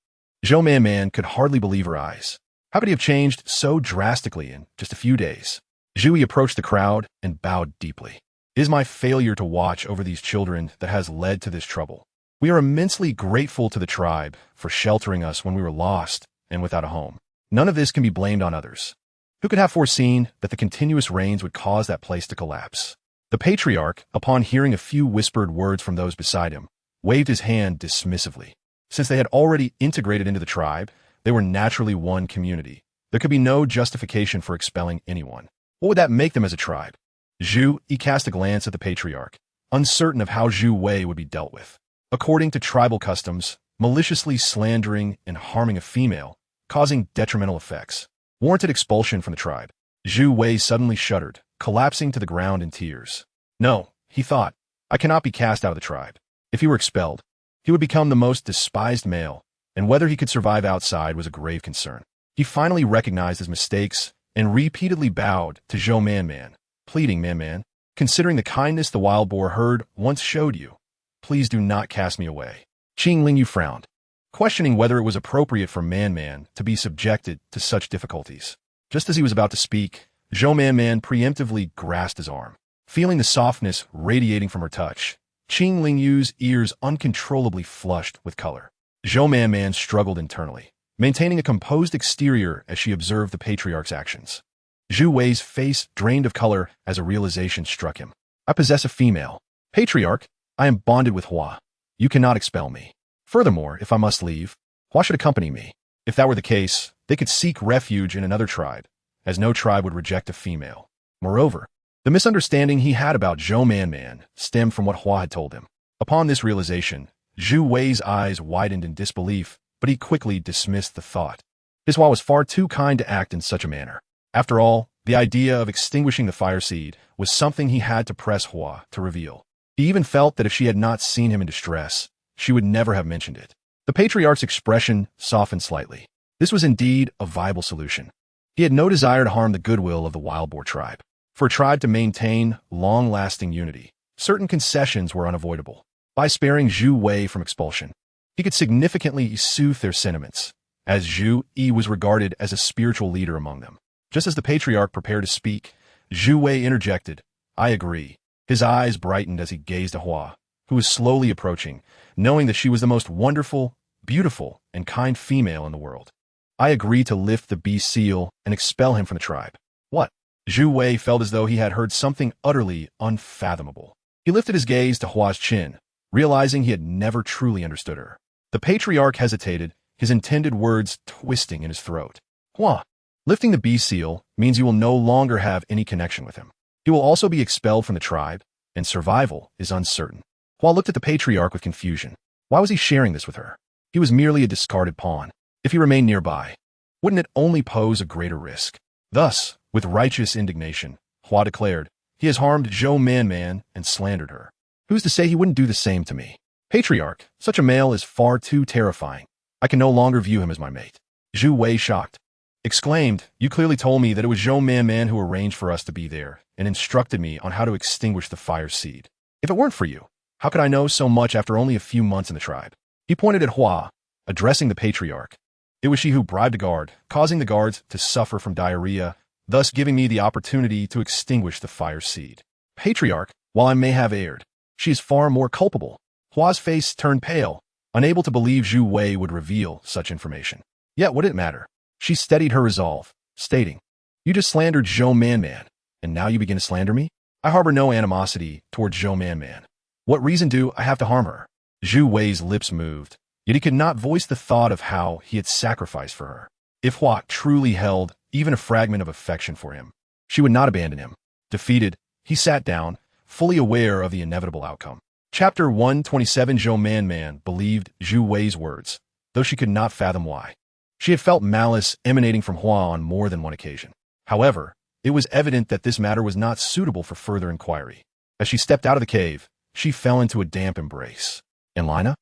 Zhou Man could hardly believe her eyes. How could he have changed so drastically in just a few days? Zhu Yi approached the crowd and bowed deeply. It is my failure to watch over these children that has led to this trouble. We are immensely grateful to the tribe for sheltering us when we were lost and without a home. None of this can be blamed on others. Who could have foreseen that the continuous rains would cause that place to collapse? The patriarch, upon hearing a few whispered words from those beside him, waved his hand dismissively. Since they had already integrated into the tribe, they were naturally one community. There could be no justification for expelling anyone. What would that make them as a tribe? Zhu Yi cast a glance at the patriarch, uncertain of how Zhu Wei would be dealt with. According to tribal customs, maliciously slandering and harming a female, causing detrimental effects, warranted expulsion from the tribe. Zhu Wei suddenly shuddered, collapsing to the ground in tears. No, he thought, I cannot be cast out of the tribe. If he were expelled, he would become the most despised male, and whether he could survive outside was a grave concern. He finally recognized his mistakes and repeatedly bowed to Zhou Man, pleading, Man, considering the kindness the wild boar herd once showed you, please do not cast me away. Qing Lingyu frowned, questioning whether it was appropriate for Man to be subjected to such difficulties. Just as he was about to speak, Zhou Man preemptively grasped his arm. Feeling the softness radiating from her touch, Qing Lingyu's ears uncontrollably flushed with color. Zhou Man struggled internally, maintaining a composed exterior as she observed the patriarch's actions. Zhu Wei's face drained of color as a realization struck him. I possess a female. Patriarch, I am bonded with Hua. You cannot expel me. Furthermore, if I must leave, Hua should accompany me. If that were the case, they could seek refuge in another tribe, as no tribe would reject a female. Moreover, the misunderstanding he had about Zhou Man stemmed from what Hua had told him. Upon this realization, Zhu Wei's eyes widened in disbelief, but he quickly dismissed the thought. His Hua was far too kind to act in such a manner. After all, the idea of extinguishing the fire seed was something he had to press Hua to reveal. He even felt that if she had not seen him in distress, she would never have mentioned it. The patriarch's expression softened slightly. This was indeed a viable solution. He had no desire to harm the goodwill of the Wild Boar tribe. For a tribe to maintain long-lasting unity, certain concessions were unavoidable. By sparing Zhu Wei from expulsion, he could significantly soothe their sentiments, as Zhu Yi was regarded as a spiritual leader among them. Just as the patriarch prepared to speak, Zhu Wei interjected, I agree. His eyes brightened as he gazed at Hua, who was slowly approaching, knowing that she was the most wonderful, beautiful, and kind female in the world. I agree to lift the beast seal and expel him from the tribe. What? Zhu Wei felt as though he had heard something utterly unfathomable. He lifted his gaze to Hua's chin, realizing he had never truly understood her. The patriarch hesitated, his intended words twisting in his throat. Hua, lifting the beast seal means you will no longer have any connection with him. He will also be expelled from the tribe, and survival is uncertain. Hua looked at the patriarch with confusion. Why was he sharing this with her? He was merely a discarded pawn. If he remained nearby, wouldn't it only pose a greater risk? Thus, with righteous indignation, Hua declared, he has harmed Zhou Man and slandered her. Who's to say he wouldn't do the same to me? Patriarch, such a male is far too terrifying. I can no longer view him as my mate. Zhu Wei shocked. exclaimed, "You clearly told me that it was Zhou Man who arranged for us to be there and instructed me on how to extinguish the fire seed. If it weren't for you, how could I know so much after only a few months in the tribe?" He pointed at Hua, addressing the patriarch. "It was she who bribed a guard, causing the guards to suffer from diarrhea, thus giving me the opportunity to extinguish the fire seed. Patriarch, while I may have erred, she is far more culpable." Hua's face turned pale, unable to believe Zhu Wei would reveal such information. Yet what did it matter? She steadied her resolve, stating, "You just slandered Zhou Man, and now you begin to slander me? I harbor no animosity towards Zhou Man. What reason do I have to harm her?" Zhu Wei's lips moved, yet he could not voice the thought of how he had sacrificed for her. If Hua truly held even a fragment of affection for him, she would not abandon him. Defeated, he sat down, fully aware of the inevitable outcome. Chapter 127. Zhou Man believed Zhu Wei's words, though she could not fathom why. She had felt malice emanating from Hua on more than one occasion. However, it was evident that this matter was not suitable for further inquiry. As she stepped out of the cave, she fell into a damp embrace. Enlina,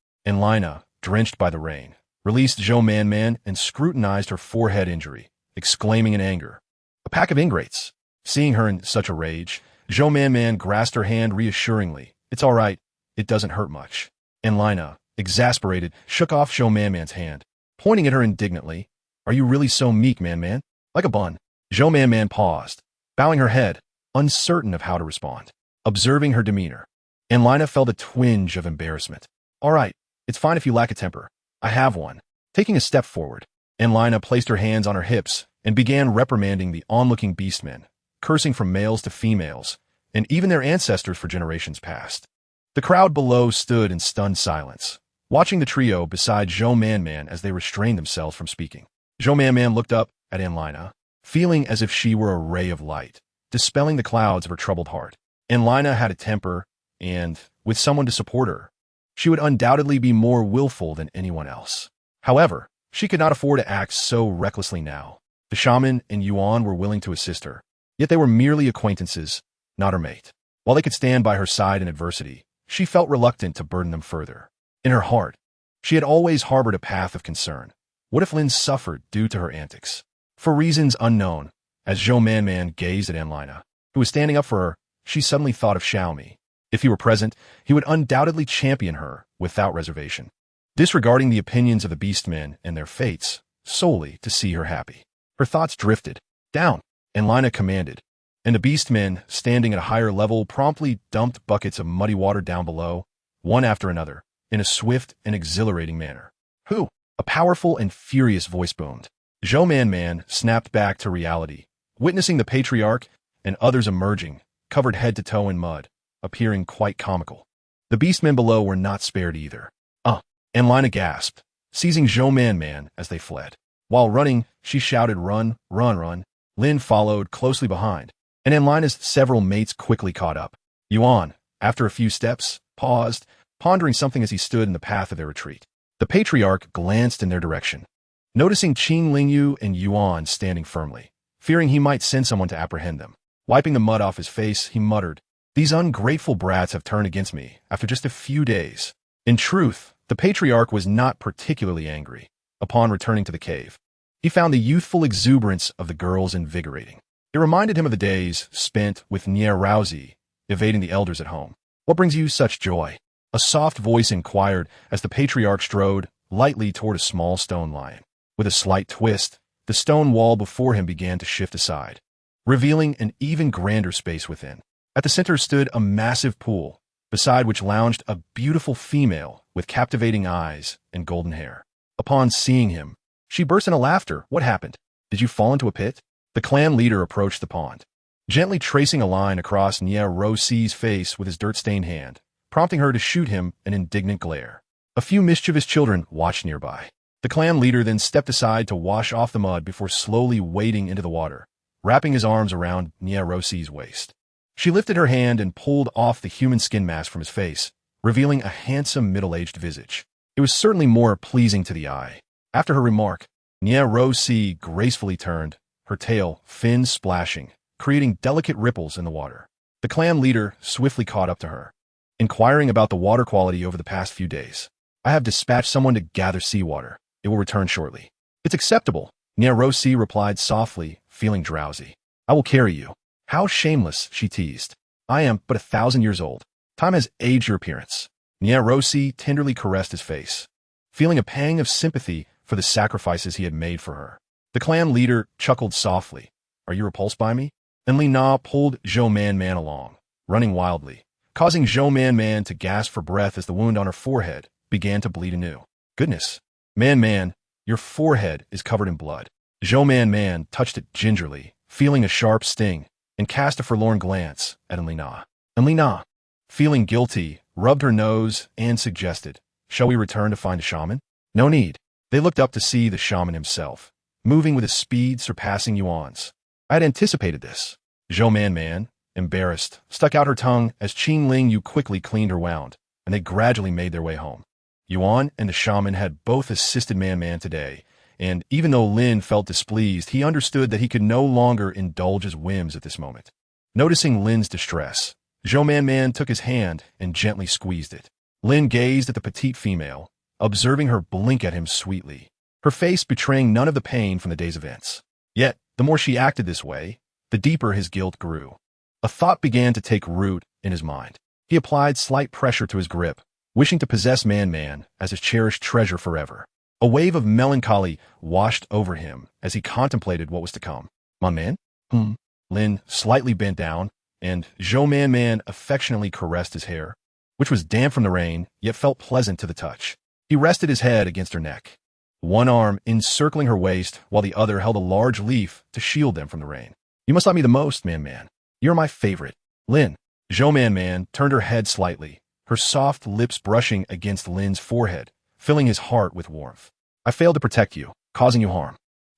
drenched by the rain, released Zhou Man and scrutinized her forehead injury, exclaiming in anger, "A pack of ingrates." Seeing her in such a rage, Zhou Man grasped her hand reassuringly. "It's all right. It doesn't hurt much." Enlina, exasperated, shook off Zhou Man's hand, pointing at her indignantly. "Are you really so meek, Man? Like a bun." Zhou Man paused, bowing her head, uncertain of how to respond. Observing her demeanor, Enlina felt a twinge of embarrassment. "All right, it's fine if you lack a temper. I have one." Taking a step forward, Enlina placed her hands on her hips and began reprimanding the onlooking Beastmen, cursing from males to females, and even their ancestors for generations past. The crowd below stood in stunned silence, watching the trio beside Zhou Man as they restrained themselves from speaking. Zhou Man looked up at Enlina, feeling as if she were a ray of light, dispelling the clouds of her troubled heart. Enlina had a temper, and, with someone to support her, she would undoubtedly be more willful than anyone else. However, she could not afford to act so recklessly now. The shaman and Yuan were willing to assist her, yet they were merely acquaintances, not her mate. While they could stand by her side in adversity, she felt reluctant to burden them further. In her heart, she had always harbored a path of concern. What if Lin suffered due to her antics? For reasons unknown, as Zhou Man gazed at Enlina, who was standing up for her, she suddenly thought of Xiaomi. If he were present, he would undoubtedly champion her without reservation, disregarding the opinions of the Beastmen and their fates, solely to see her happy. Her thoughts drifted. "Down," Enlina commanded, and the Beastmen, standing at a higher level, promptly dumped buckets of muddy water down below, one after another, in a swift and exhilarating manner. "Who?" A powerful and furious voice boomed. Zhou Man snapped back to reality, witnessing the patriarch and others emerging, covered head to toe in mud, appearing quite comical. The Beastmen below were not spared either. Enlina gasped, seizing Zhou Man as they fled. While running, she shouted, "Run, run, run." Lin followed closely behind, and Enlina's several mates quickly caught up. Yuan, after a few steps, paused, pondering something as he stood in the path of their retreat. The patriarch glanced in their direction, noticing Qing Lingyu and Yuan standing firmly, fearing he might send someone to apprehend them. Wiping the mud off his face, he muttered, "These ungrateful brats have turned against me after just a few days." In truth, the patriarch was not particularly angry. Upon returning to the cave, he found the youthful exuberance of the girls invigorating. It reminded him of the days spent with Nie Rousey, evading the elders at home. "What brings you such joy?" A soft voice inquired as the patriarch strode lightly toward a small stone lion. With a slight twist, the stone wall before him began to shift aside, revealing an even grander space within. At the center stood a massive pool, beside which lounged a beautiful female with captivating eyes and golden hair. Upon seeing him, she burst into laughter. "What happened? Did you fall into a pit?" The clan leader approached the pond, gently tracing a line across Nie Rousey's face with his dirt-stained hand, prompting her to shoot him an indignant glare. A few mischievous children watched nearby. The clan leader then stepped aside to wash off the mud before slowly wading into the water, wrapping his arms around Nie Rousey's waist. She lifted her hand and pulled off the human skin mask from his face, revealing a handsome middle-aged visage. It was certainly more pleasing to the eye. After her remark, Nie Rousey gracefully turned, her tail, fins splashing, creating delicate ripples in the water. The clan leader swiftly caught up to her, inquiring about the water quality over the past few days. "I have dispatched someone to gather seawater. It will return shortly." "It's acceptable," Rosi replied softly, feeling drowsy. I will carry you. How shameless, she teased. I am but 1,000 years old. Time has aged your appearance. Rosi tenderly caressed his face, feeling a pang of sympathy for the sacrifices he had made for her. The clan leader chuckled softly. Are you repulsed by me? And Lina pulled Zhou Man Man along, running wildly, causing Zhou Man Man to gasp for breath as the wound on her forehead began to bleed anew. Goodness. Man Man, your forehead is covered in blood. Zhou Man Man touched it gingerly, feeling a sharp sting, and cast a forlorn glance at Lina. And Lina, feeling guilty, rubbed her nose and suggested, shall we return to find a shaman? No need. They looked up to see the shaman himself, moving with a speed surpassing Yuan's. I had anticipated this. Zhou Man Man, embarrassed, stuck out her tongue as Qing Ling Yu quickly cleaned her wound, and they gradually made their way home. Yuan and the shaman had both assisted Man Man today, and even though Lin felt displeased, he understood that he could no longer indulge his whims at this moment. Noticing Lin's distress, Zhou Man Man took his hand and gently squeezed it. Lin gazed at the petite female, observing her blink at him sweetly, her face betraying none of the pain from the day's events. Yet, the more she acted this way, the deeper his guilt grew. A thought began to take root in his mind. He applied slight pressure to his grip, wishing to possess Man Man as his cherished treasure forever. A wave of melancholy washed over him as he contemplated what was to come. Man Man? Lin slightly bent down, and Zhou Man Man affectionately caressed his hair, which was damp from the rain, yet felt pleasant to the touch. He rested his head against her neck, one arm encircling her waist while the other held a large leaf to shield them from the rain. You must love me the most, Man Man. You're my favorite. Lin. Zhou Man Man turned her head slightly, her soft lips brushing against Lin's forehead, filling his heart with warmth. I failed to protect you, causing you harm.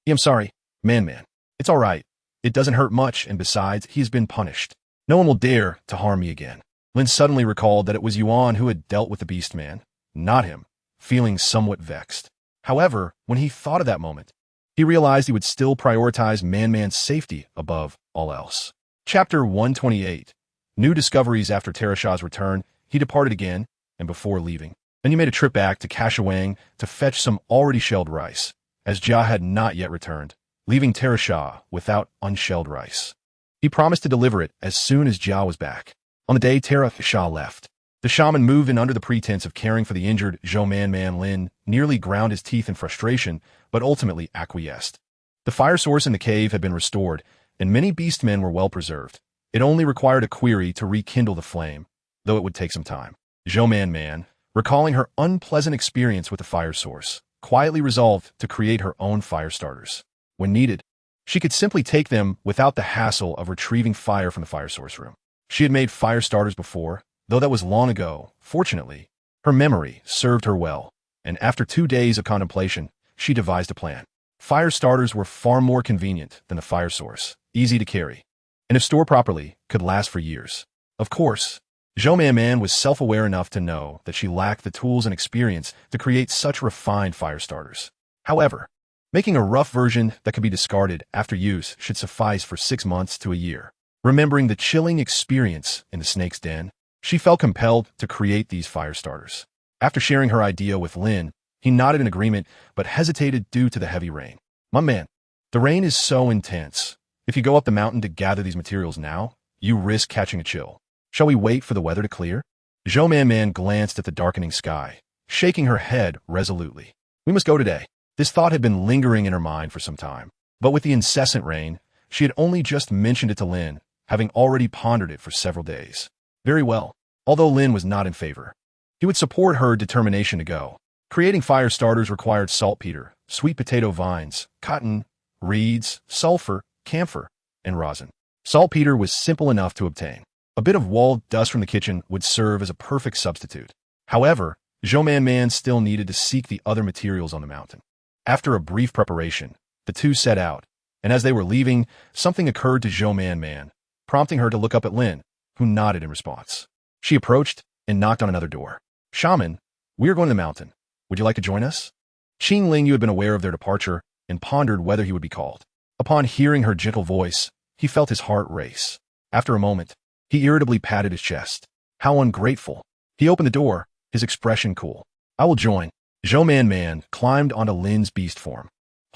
I'm sorry, Man Man. It's all right. It doesn't hurt much, and besides, he has been punished. No one will dare to harm me again. Lin suddenly recalled that it was Yuan who had dealt with the Beastman, not him, feeling somewhat vexed. However, when he thought of that moment, he realized he would still prioritize Man Man's safety above all else. Chapter 128. New discoveries after Tereshah's return. He departed again, and before leaving, then he made a trip back to Kashawang to fetch some already shelled rice, as Jia had not yet returned, leaving Tereshah without unshelled rice. He promised to deliver it as soon as Jia was back. On the day Tereshah left, the shaman moved in under the pretense of caring for the injured Zhou Man Man. Lin nearly ground his teeth in frustration, but ultimately acquiesced. The fire source in the cave had been restored, and many beastmen were well preserved. It only required a query to rekindle the flame, though it would take some time. Zhou Man Man, recalling her unpleasant experience with the fire source, quietly resolved to create her own fire starters. When needed, she could simply take them without the hassle of retrieving fire from the fire source room. She had made fire starters before, though that was long ago. Fortunately, her memory served her well, and after 2 days of contemplation, she devised a plan. Fire starters were far more convenient than the fire source, easy to carry, and if stored properly, could last for years. Of course, Zhou Man Man was self-aware enough to know that she lacked the tools and experience to create such refined fire starters. However, making a rough version that could be discarded after use should suffice for 6 months to a year. Remembering the chilling experience in the snake's den, she felt compelled to create these fire starters. After sharing her idea with Lin, he nodded in agreement but hesitated due to the heavy rain. My man, the rain is so intense. If you go up the mountain to gather these materials now, you risk catching a chill. Shall we wait for the weather to clear? Zhou Man Man glanced at the darkening sky, shaking her head resolutely. We must go today. This thought had been lingering in her mind for some time, but with the incessant rain, she had only just mentioned it to Lin, having already pondered it for several days. Very well. Although Lin was not in favor, he would support her determination to go. Creating fire starters required saltpeter, sweet potato vines, cotton, reeds, sulfur, camphor, and rosin. Saltpeter was simple enough to obtain. A bit of walled dust from the kitchen would serve as a perfect substitute. However, Zhou Man Man still needed to seek the other materials on the mountain. After a brief preparation, the two set out, and as they were leaving, something occurred to Zhou Man Man, prompting her to look up at Lin, who nodded in response. She approached and knocked on another door. Shaman, we are going to the mountain. Would you like to join us? Qing Ling Yu had been aware of their departure and pondered whether he would be called. Upon hearing her gentle voice, he felt his heart race. After a moment, he irritably patted his chest. How ungrateful. He opened the door, his expression cool. I will join. Zhou Man Man climbed onto Lin's beast form,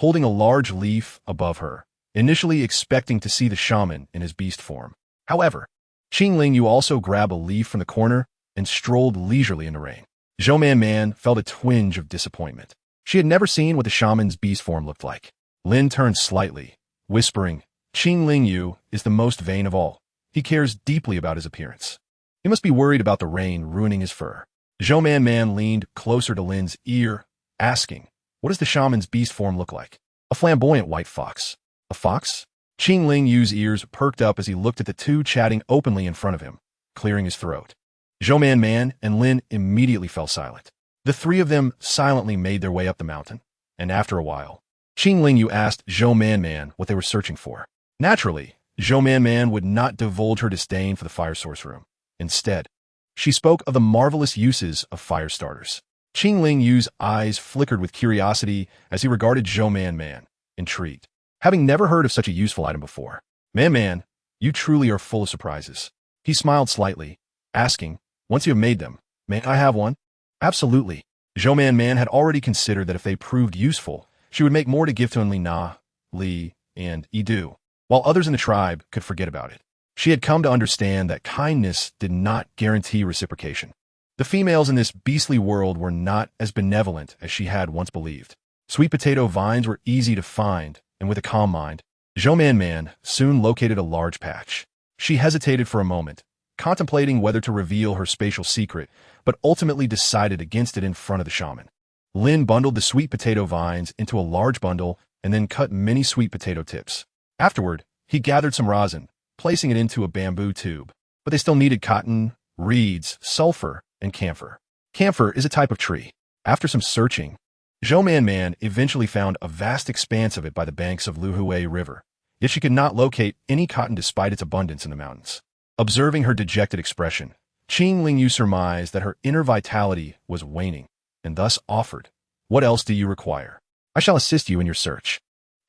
holding a large leaf above her, initially expecting to see the shaman in his beast form. However, Qing Yu also grabbed a leaf from the corner and strolled leisurely in the rain. Zhou Man felt a twinge of disappointment. She had never seen what the shaman's beast form looked like. Lin turned slightly, whispering, Qing Yu is the most vain of all. He cares deeply about his appearance. He must be worried about the rain ruining his fur. Zhou Man leaned closer to Lin's ear, asking, what does the shaman's beast form look like? A flamboyant white fox. A fox? Qing Yu's ears perked up as he looked at the two chatting openly in front of him, clearing his throat. Zhou Man and Lin immediately fell silent. The three of them silently made their way up the mountain, and after a while, Qing Yu asked Zhou Man what they were searching for. Naturally, Zhou Man would not divulge her disdain for the fire source room. Instead, she spoke of the marvelous uses of fire starters. Qing Yu's eyes flickered with curiosity as he regarded Zhou Man, intrigued. Having never heard of such a useful item before. Man, you truly are full of surprises. He smiled slightly, asking, once you have made them, may I have one? Absolutely. Zhou Man had already considered that if they proved useful, she would make more to give to Enlina, Li, and Yidu, while others in the tribe could forget about it. She had come to understand that kindness did not guarantee reciprocation. The females in this beastly world were not as benevolent as she had once believed. Sweet potato vines were easy to find, and with a calm mind, Zhou Man soon located a large patch. She hesitated for a moment, contemplating whether to reveal her spatial secret, but ultimately decided against it in front of the shaman. Lin bundled the sweet potato vines into a large bundle and then cut many sweet potato tips. Afterward, he gathered some rosin, placing it into a bamboo tube. But they still needed cotton, reeds, sulfur, and camphor. Camphor is a type of tree. After some searching, Zhou Man eventually found a vast expanse of it by the banks of Luhui River, yet she could not locate any cotton despite its abundance in the mountains. Observing her dejected expression, Qing Yu surmised that her inner vitality was waning, and thus offered, what else do you require? I shall assist you in your search.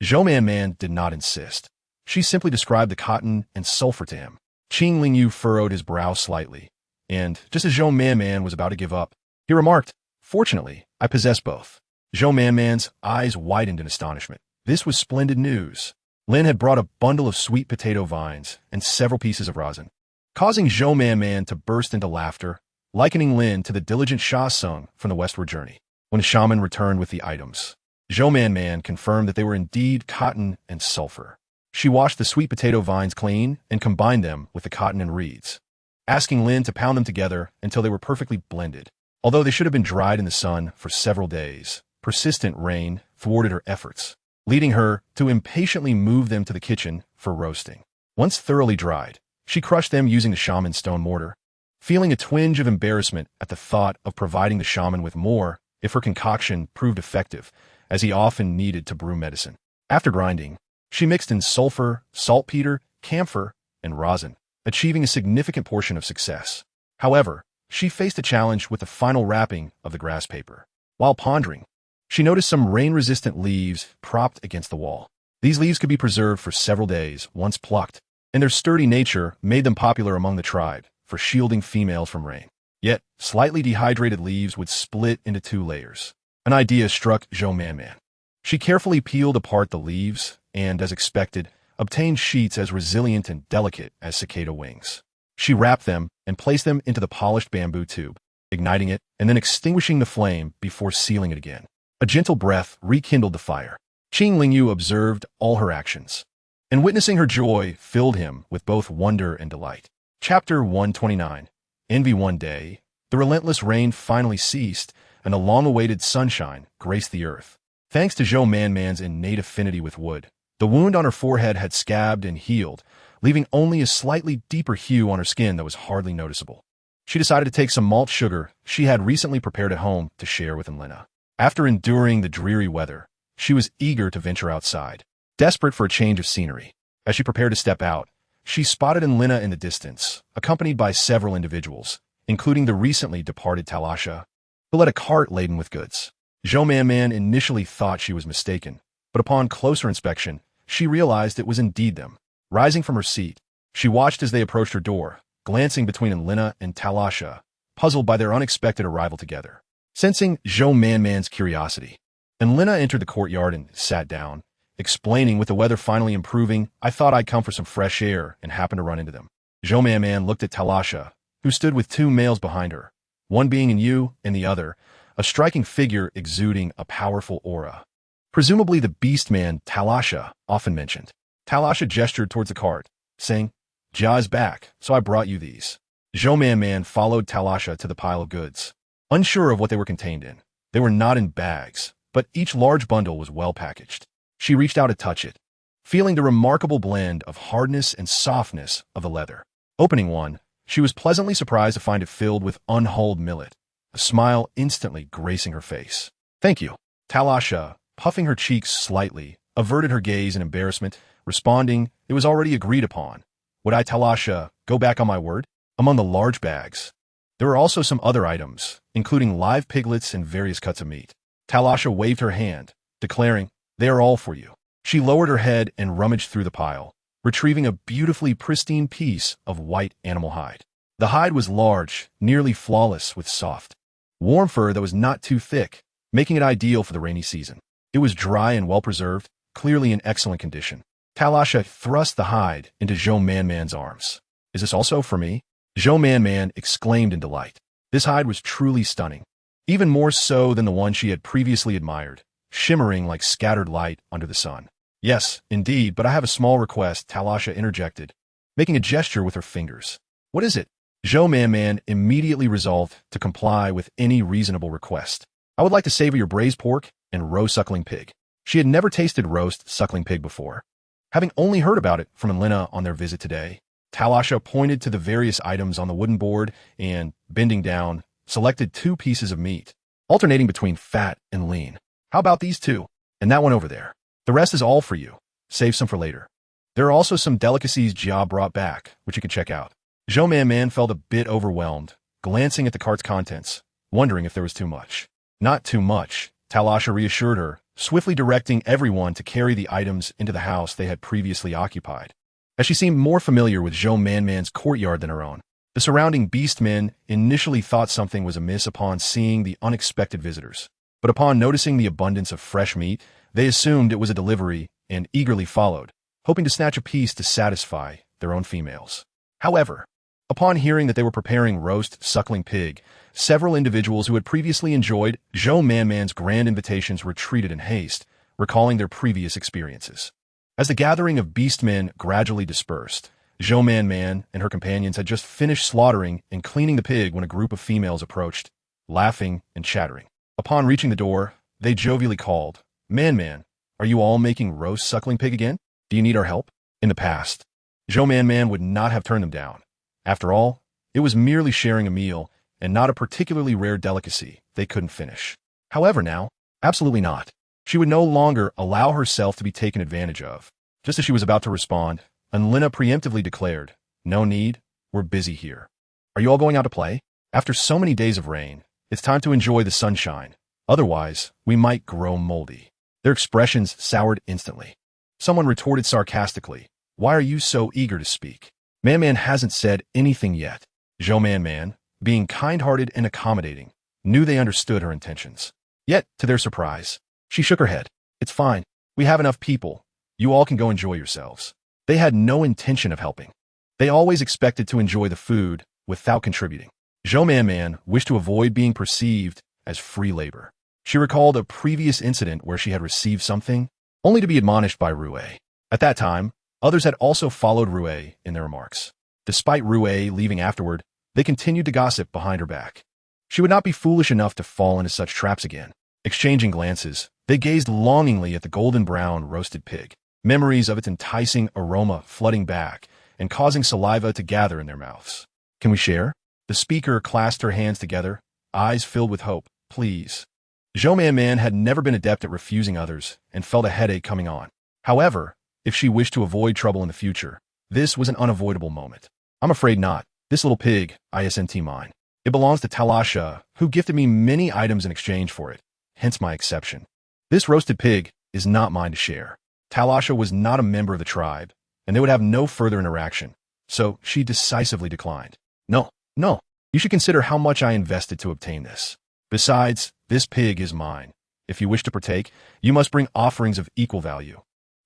Zhou Man did not insist. She simply described the cotton and sulfur to him. Qing Yu furrowed his brow slightly, and, just as Zhou Man was about to give up, he remarked, fortunately, I possess both. Zhou Man's eyes widened in astonishment. This was splendid news. Lin had brought a bundle of sweet potato vines and several pieces of rosin, causing Zhou Man to burst into laughter, likening Lin to the diligent Sha Sung from the westward journey. When the shaman returned with the items, Zhou Man confirmed that they were indeed cotton and sulfur. She washed the sweet potato vines clean and combined them with the cotton and reeds, asking Lin to pound them together until they were perfectly blended. Although they should have been dried in the sun for several days, persistent rain thwarted her efforts, leading her to impatiently move them to the kitchen for roasting. Once thoroughly dried, she crushed them using the shaman's stone mortar, feeling a twinge of embarrassment at the thought of providing the shaman with more if her concoction proved effective, as he often needed to brew medicine. After grinding, she mixed in sulfur, saltpeter, camphor, and rosin, achieving a significant portion of success. However, she faced a challenge with the final wrapping of the grass paper. While pondering, she noticed some rain-resistant leaves propped against the wall. These leaves could be preserved for several days once plucked, and their sturdy nature made them popular among the tribe for shielding females from rain. Yet, slightly dehydrated leaves would split into 2 layers. An idea struck Zhou Man. She carefully peeled apart the leaves and, as expected, obtained sheets as resilient and delicate as cicada wings. She wrapped them and placed them into the polished bamboo tube, igniting it and then extinguishing the flame before sealing it again. A gentle breath rekindled the fire. Qing Yu observed all her actions, and witnessing her joy filled him with both wonder and delight. Chapter 129. Envy. One day, the relentless rain finally ceased, and a long-awaited sunshine graced the earth. Thanks to Zhou Man's innate affinity with wood, the wound on her forehead had scabbed and healed, leaving only a slightly deeper hue on her skin that was hardly noticeable. She decided to take some malt sugar she had recently prepared at home to share with Enlina. After enduring the dreary weather, she was eager to venture outside, desperate for a change of scenery. As she prepared to step out, she spotted Enlina in the distance, accompanied by several individuals, including the recently departed Talasha, who led a cart laden with goods. Zhou Man initially thought she was mistaken, but upon closer inspection, she realized it was indeed them. Rising from her seat, she watched as they approached her door, glancing between Enlina and Talasha, puzzled by their unexpected arrival together. Sensing Zhou Man's curiosity, And Lena entered the courtyard and sat down, explaining with the weather finally improving, I thought I'd come for some fresh air and happened to run into them. Man looked at Talasha, who stood with two males behind her, one being in you and the other, a striking figure exuding a powerful aura. Presumably the Beastman Talasha often mentioned. Talasha gestured towards the cart, saying, Ja is back, so I brought you these. Man followed Talasha to the pile of goods. Unsure of what they were contained in, they were not in bags, but each large bundle was well packaged. She reached out to touch it, feeling the remarkable blend of hardness and softness of the leather. Opening one, she was pleasantly surprised to find it filled with unhulled millet, a smile instantly gracing her face. Thank you. Talasha, puffing her cheeks slightly, averted her gaze in embarrassment, responding, it was already agreed upon. Would I, Talasha, go back on my word? Among the large bags, there were also some other items, including live piglets and various cuts of meat. Talasha waved her hand, declaring, they are all for you. She lowered her head and rummaged through the pile, retrieving a beautifully pristine piece of white animal hide. The hide was large, nearly flawless with soft, warm fur that was not too thick, making it ideal for the rainy season. It was dry and well-preserved, clearly in excellent condition. Talasha thrust the hide into Man's arms. Is this also for me? Man exclaimed in delight. This hide was truly stunning, even more so than the one she had previously admired, shimmering like scattered light under the sun. Yes, indeed, but I have a small request, Talasha interjected, making a gesture with her fingers. What is it? Man immediately resolved to comply with any reasonable request. I would like to savor your braised pork and roast suckling pig. She had never tasted roast suckling pig before, having only heard about it from Elena on their visit today. Talasha pointed to the various items on the wooden board and, bending down, selected two pieces of meat, alternating between fat and lean. How about these two? And that one over there. The rest is all for you. Save some for later. There are also some delicacies Ja brought back, which you can check out. Man felt a bit overwhelmed, glancing at the cart's contents, wondering if there was too much. Not too much, Talasha reassured her, swiftly directing everyone to carry the items into the house they had previously occupied. As she seemed more familiar with Man's courtyard than her own, the surrounding beastmen initially thought something was amiss upon seeing the unexpected visitors. But upon noticing the abundance of fresh meat, they assumed it was a delivery and eagerly followed, hoping to snatch a piece to satisfy their own females. However, upon hearing that they were preparing roast suckling pig, several individuals who had previously enjoyed Man's grand invitations retreated in haste, recalling their previous experiences. As the gathering of beastmen gradually dispersed, Man and her companions had just finished slaughtering and cleaning the pig when a group of females approached, laughing and chattering. Upon reaching the door, they jovially called, Man, are you all making roast suckling pig again? Do you need our help? In the past, Man would not have turned them down. After all, it was merely sharing a meal and not a particularly rare delicacy they couldn't finish. However now, absolutely not. She would no longer allow herself to be taken advantage of. Just as she was about to respond, Lena preemptively declared, no need, we're busy here. Are you all going out to play? After so many days of rain, it's time to enjoy the sunshine. Otherwise, we might grow moldy. Their expressions soured instantly. Someone retorted sarcastically, why are you so eager to speak? Man hasn't said anything yet. Man, being kind-hearted and accommodating, knew they understood her intentions. Yet, to their surprise, she shook her head. It's fine. We have enough people. You all can go enjoy yourselves. They had no intention of helping. They always expected to enjoy the food without contributing. Man wished to avoid being perceived as free labor. She recalled a previous incident where she had received something, only to be admonished by Rue. At that time, others had also followed Rue in their remarks. Despite Rue leaving afterward, they continued to gossip behind her back. She would not be foolish enough to fall into such traps again. Exchanging glances, they gazed longingly at the golden-brown roasted pig, memories of its enticing aroma flooding back and causing saliva to gather in their mouths. Can we share? The speaker clasped her hands together, eyes filled with hope. Please. Man had never been adept at refusing others and felt a headache coming on. However, if she wished to avoid trouble in the future, this was an unavoidable moment. I'm afraid not. This little pig, isn't mine. It belongs to Talasha, who gifted me many items in exchange for it, hence my exception. This roasted pig is not mine to share. Talasha was not a member of the tribe, and they would have no further interaction, so she decisively declined. No, you should consider how much I invested to obtain this. Besides, this pig is mine, If you wish to partake, you must bring offerings of equal value.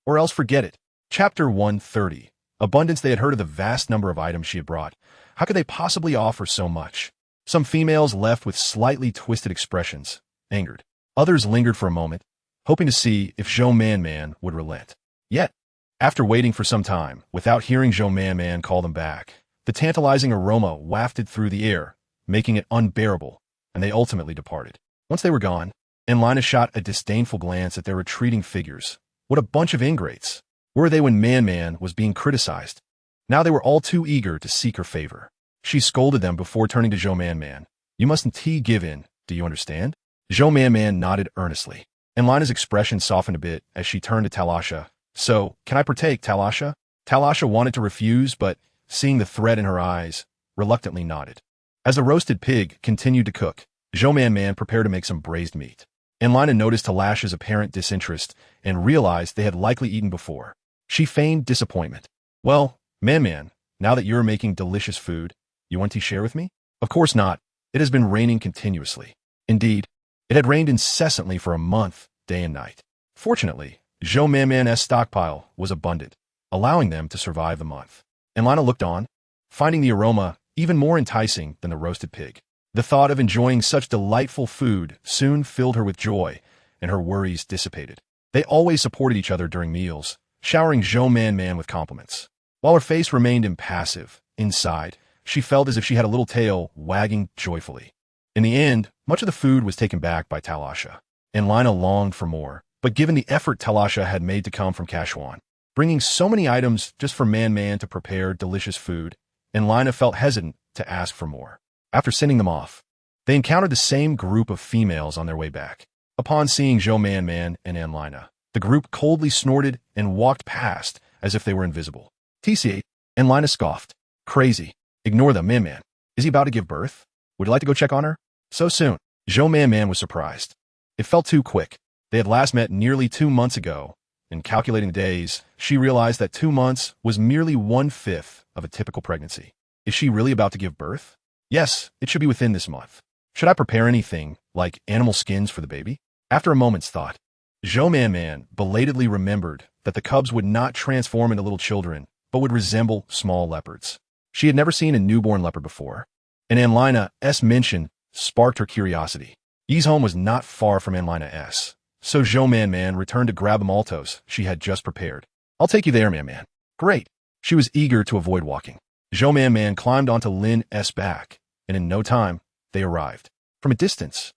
Or else forget it. Chapter 130. Abundance. They had heard of the vast number of items she had brought. How could they possibly offer so much? Some females left with slightly twisted expressions, angered. Others lingered for a moment, hoping to see if Zhou Man would relent. Yet, after waiting for some time, without hearing Zhou Man call them back, the tantalizing aroma wafted through the air, making it unbearable, and they ultimately departed. Once they were gone, Enlina shot a disdainful glance at their retreating figures. What a bunch of ingrates! Where were they when Man was being criticized? Now they were all too eager to seek her favor. She scolded them before turning to Zhou Man. You mustn't give in, do you understand? Zhou Man nodded earnestly. Enlina's expression softened a bit as she turned to Talasha. So, can I partake, Talasha? Talasha wanted to refuse, but, seeing the threat in her eyes, reluctantly nodded. As the roasted pig continued to cook, Zhou Man prepared to make some braised meat. Enlina noticed Talasha's apparent disinterest and realized they had likely eaten before. She feigned disappointment. Well, Man, now that you're making delicious food, you want to share with me? Of course not. It has been raining continuously. Indeed, it had rained incessantly for a month, day and night. Fortunately, Zhou Man's stockpile was abundant, allowing them to survive the month. Enlina looked on, finding the aroma even more enticing than the roasted pig. The thought of enjoying such delightful food soon filled her with joy, and her worries dissipated. They always supported each other during meals, showering Zhou Man with compliments. While her face remained impassive, inside, she felt as if she had a little tail wagging joyfully. In the end, much of the food was taken back by Talasha. Enlina longed for more, but given the effort Talasha had made to come from Kashwan, bringing so many items just for Man to prepare delicious food, Enlina felt hesitant to ask for more. After sending them off, they encountered the same group of females on their way back. Upon seeing Zhou Man and Enlina, the group coldly snorted and walked past as if they were invisible. TC, Enlina scoffed. Crazy. Ignore them, Man. Is he about to give birth? Would you like to go check on her? So soon. Zhou Man was surprised. It felt too quick. They had last met nearly 2 months ago. In calculating the days, she realized that 2 months was merely 1/5 of a typical pregnancy. Is she really about to give birth? Yes, it should be within this month. Should I prepare anything, like animal skins for the baby? After a moment's thought, Zhou Man belatedly remembered that the cubs would not transform into little children, but would resemble small leopards. She had never seen a newborn leopard before, and Enlina's mention sparked her curiosity. Yi's home was not far from Enlina's, so Zhou Man returned to grab the maltos she had just prepared. I'll take you there, Man. Great. She was eager to avoid walking. Zhou Man climbed onto Lin's back, and in no time, they arrived. From a distance,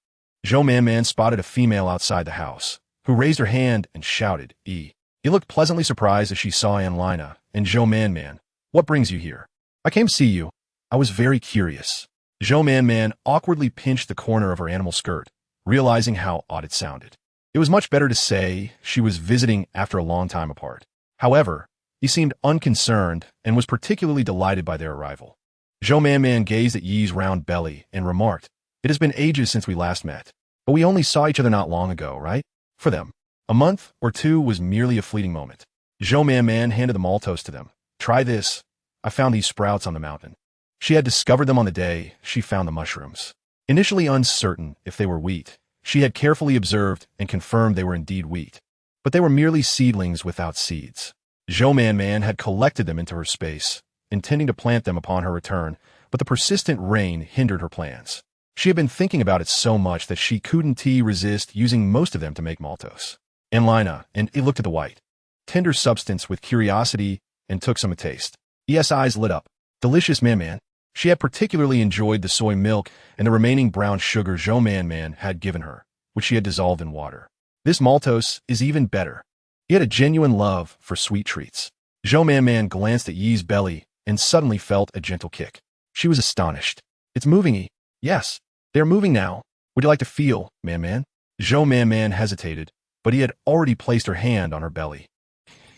Zhou Man spotted a female outside the house, who raised her hand and shouted, He looked pleasantly surprised as she saw Enlina, and Zhou Man. What brings you here? I came to see you. I was very curious. Zhou Man awkwardly pinched the corner of her animal skirt, realizing how odd it sounded. It was much better to say she was visiting after a long time apart. However, he seemed unconcerned and was particularly delighted by their arrival. Zhou Man gazed at Yi's round belly and remarked, It has been ages since we last met, but we only saw each other not long ago, right? For them, a month or two was merely a fleeting moment. Zhou Man handed the maltos to them. Try this. I found these sprouts on the mountain. She had discovered them on the day she found the mushrooms. Initially uncertain if they were wheat, she had carefully observed and confirmed they were indeed wheat. But they were merely seedlings without seeds. Zhou Man had collected them into her space, intending to plant them upon her return, but the persistent rain hindered her plans. She had been thinking about it so much that she couldn't resist using most of them to make maltos. Enlina and he looked at the white, tender substance with curiosity and took some taste. His eyes lit up. Delicious, Man. She had particularly enjoyed the soy milk and the remaining brown sugar Zhou Man had given her, which she had dissolved in water. This maltos is even better. He had a genuine love for sweet treats. Zhou Man glanced at Yi's belly and suddenly felt a gentle kick. She was astonished. It's moving, Yi. Yes, they're moving now. Would you like to feel, Man? Zhou Man hesitated, but he had already placed her hand on her belly.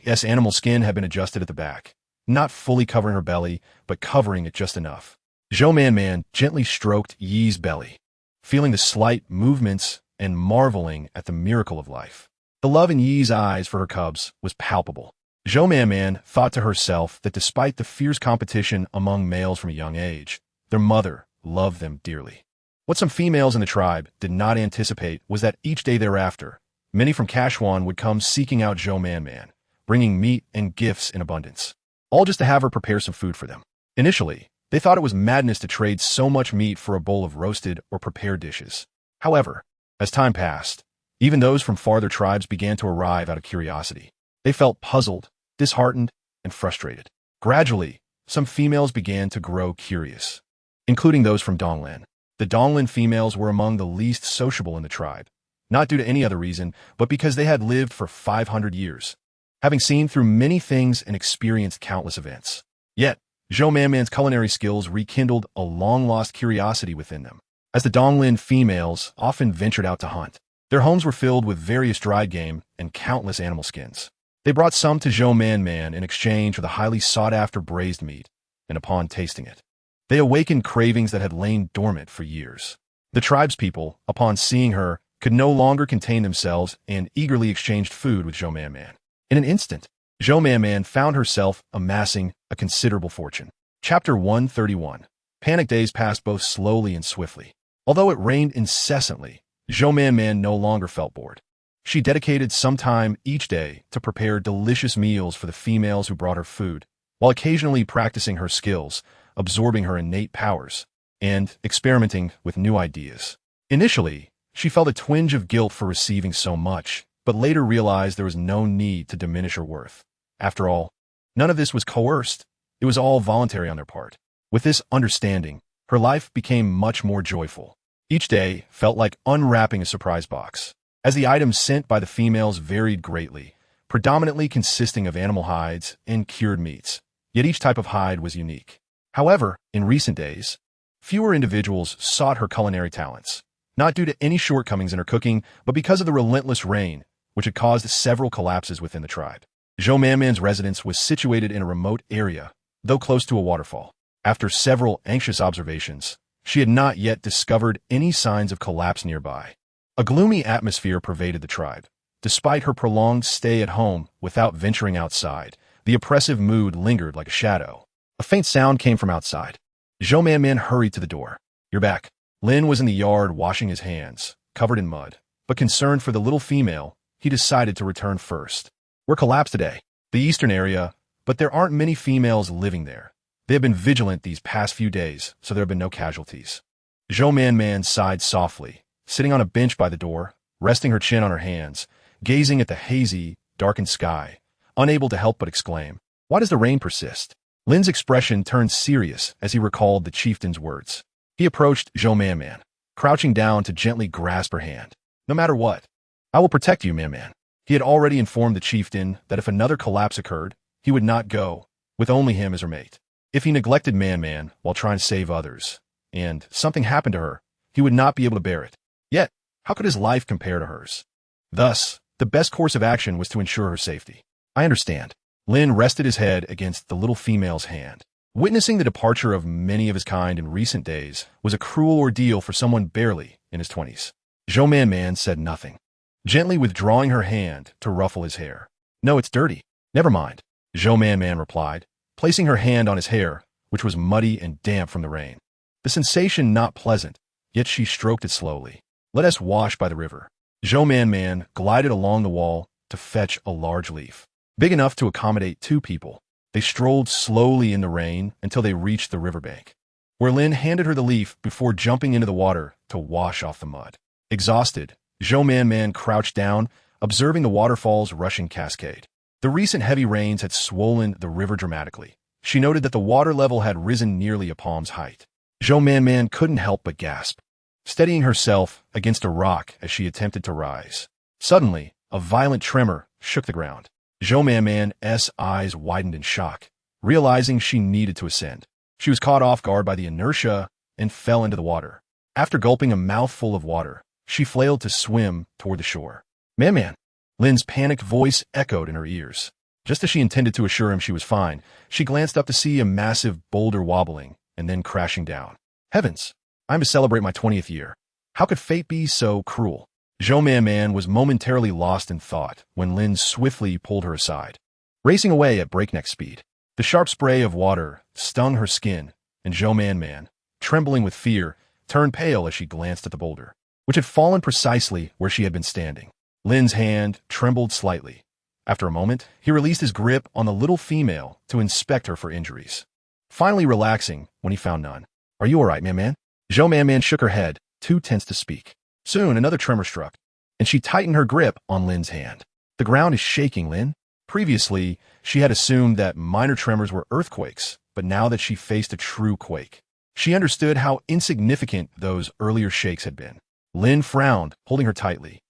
Yes, animal skin had been adjusted at the back, not fully covering her belly, but covering it just enough. Zhou Man gently stroked Yi's belly, feeling the slight movements and marveling at the miracle of life. The love in Yi's eyes for her cubs was palpable. Zhou Man thought to herself that despite the fierce competition among males from a young age, their mother loved them dearly. What some females in the tribe did not anticipate was that each day thereafter, many from Kashwan would come seeking out Zhou Man Man, bringing meat and gifts in abundance, all just to have her prepare some food for them. Initially, they thought it was madness to trade so much meat for a bowl of roasted or prepared dishes. However, as time passed, even those from farther tribes began to arrive out of curiosity. They felt puzzled, disheartened, and frustrated. Gradually, some females began to grow curious, including those from Donglan. The Donglan females were among the least sociable in the tribe, not due to any other reason, but because they had lived for 500 years, having seen through many things and experienced countless events. Yet, Zhou Man Man's culinary skills rekindled a long-lost curiosity within them. As the Donglan females often ventured out to hunt, their homes were filled with various dried game and countless animal skins. They brought some to Zhou Man Man in exchange for the highly sought-after braised meat, and upon tasting it, they awakened cravings that had lain dormant for years. The tribespeople, upon seeing her, could no longer contain themselves and eagerly exchanged food with Zhou Man Man. In an instant, Zhou Man Man found herself amassing a considerable fortune. Chapter 131. Panic days passed both slowly and swiftly. Although it rained incessantly, Zhou Man Man no longer felt bored. She dedicated some time each day to prepare delicious meals for the females who brought her food, while occasionally practicing her skills, absorbing her innate powers, and experimenting with new ideas. Initially, she felt a twinge of guilt for receiving so much, but later realized there was no need to diminish her worth. After all, none of this was coerced. It was all voluntary on their part. With this understanding, her life became much more joyful. Each day felt like unwrapping a surprise box, as the items sent by the females varied greatly, predominantly consisting of animal hides and cured meats, yet each type of hide was unique. However, in recent days, fewer individuals sought her culinary talents, not due to any shortcomings in her cooking, but because of the relentless rain, which had caused several collapses within the tribe. Zhou Man Man's residence was situated in a remote area, though close to a waterfall. After several anxious observations, she had not yet discovered any signs of collapse nearby. A gloomy atmosphere pervaded the tribe. Despite her prolonged stay at home without venturing outside, the oppressive mood lingered like a shadow. A faint sound came from outside. Zhou Man Man hurried to the door. "You're back." Lin was in the yard washing his hands, covered in mud, but concerned for the little female, he decided to return first. "We're collapsed today. The eastern area, but there aren't many females living there. They have been vigilant these past few days, so there have been no casualties." Zhou Man Man sighed softly, sitting on a bench by the door, resting her chin on her hands, gazing at the hazy, darkened sky, unable to help but exclaim, "Why does the rain persist?" Lin's expression turned serious as he recalled the chieftain's words. He approached Zhou Man Man, crouching down to gently grasp her hand. "No matter what, I will protect you, Man Man." He had already informed the chieftain that if another collapse occurred, he would not go, with only him as her mate. If he neglected Man Man while trying to save others, and something happened to her, he would not be able to bear it. Yet, how could his life compare to hers? Thus, the best course of action was to ensure her safety. "I understand." Lin rested his head against the little female's hand. Witnessing the departure of many of his kind in recent days was a cruel ordeal for someone barely in his 20s. Zhou Man Man said nothing, gently withdrawing her hand to ruffle his hair. "No, it's dirty." "Never mind," Zhou Man Man replied, placing her hand on his hair, which was muddy and damp from the rain. The sensation not pleasant, yet she stroked it slowly. "Let us wash by the river." Zhou Man Man glided along the wall to fetch a large leaf, big enough to accommodate 2 people. They strolled slowly in the rain until they reached the riverbank, where Lin handed her the leaf before jumping into the water to wash off the mud. Exhausted, Zhou Man Man crouched down, observing the waterfall's rushing cascade. The recent heavy rains had swollen the river dramatically. She noted that the water level had risen nearly a palm's height. Zhou Man Man couldn't help but gasp, steadying herself against a rock as she attempted to rise. Suddenly, a violent tremor shook the ground. Zhou Man Man's eyes widened in shock, realizing she needed to ascend. She was caught off guard by the inertia and fell into the water. After gulping a mouthful of water, she flailed to swim toward the shore. "Man Man!" Lin's panicked voice echoed in her ears. Just as she intended to assure him she was fine, she glanced up to see a massive boulder wobbling and then crashing down. "Heavens! I'm to celebrate my 20th year. How could fate be so cruel?" Zhou Man Man was momentarily lost in thought when Lin swiftly pulled her aside, racing away at breakneck speed. The sharp spray of water stung her skin, and Zhou Man Man, trembling with fear, turned pale as she glanced at the boulder, which had fallen precisely where she had been standing. Lin's hand trembled slightly. After a moment, he released his grip on the little female to inspect her for injuries, finally relaxing when he found none. "Are you all right, man?" Zhou Man shook her head, too tense to speak. Soon, another tremor struck, and she tightened her grip on Lin's hand. "The ground is shaking, Lin." Previously, she had assumed that minor tremors were earthquakes, but now that she faced a true quake, she understood how insignificant those earlier shakes had been. Lin frowned, holding her tightly.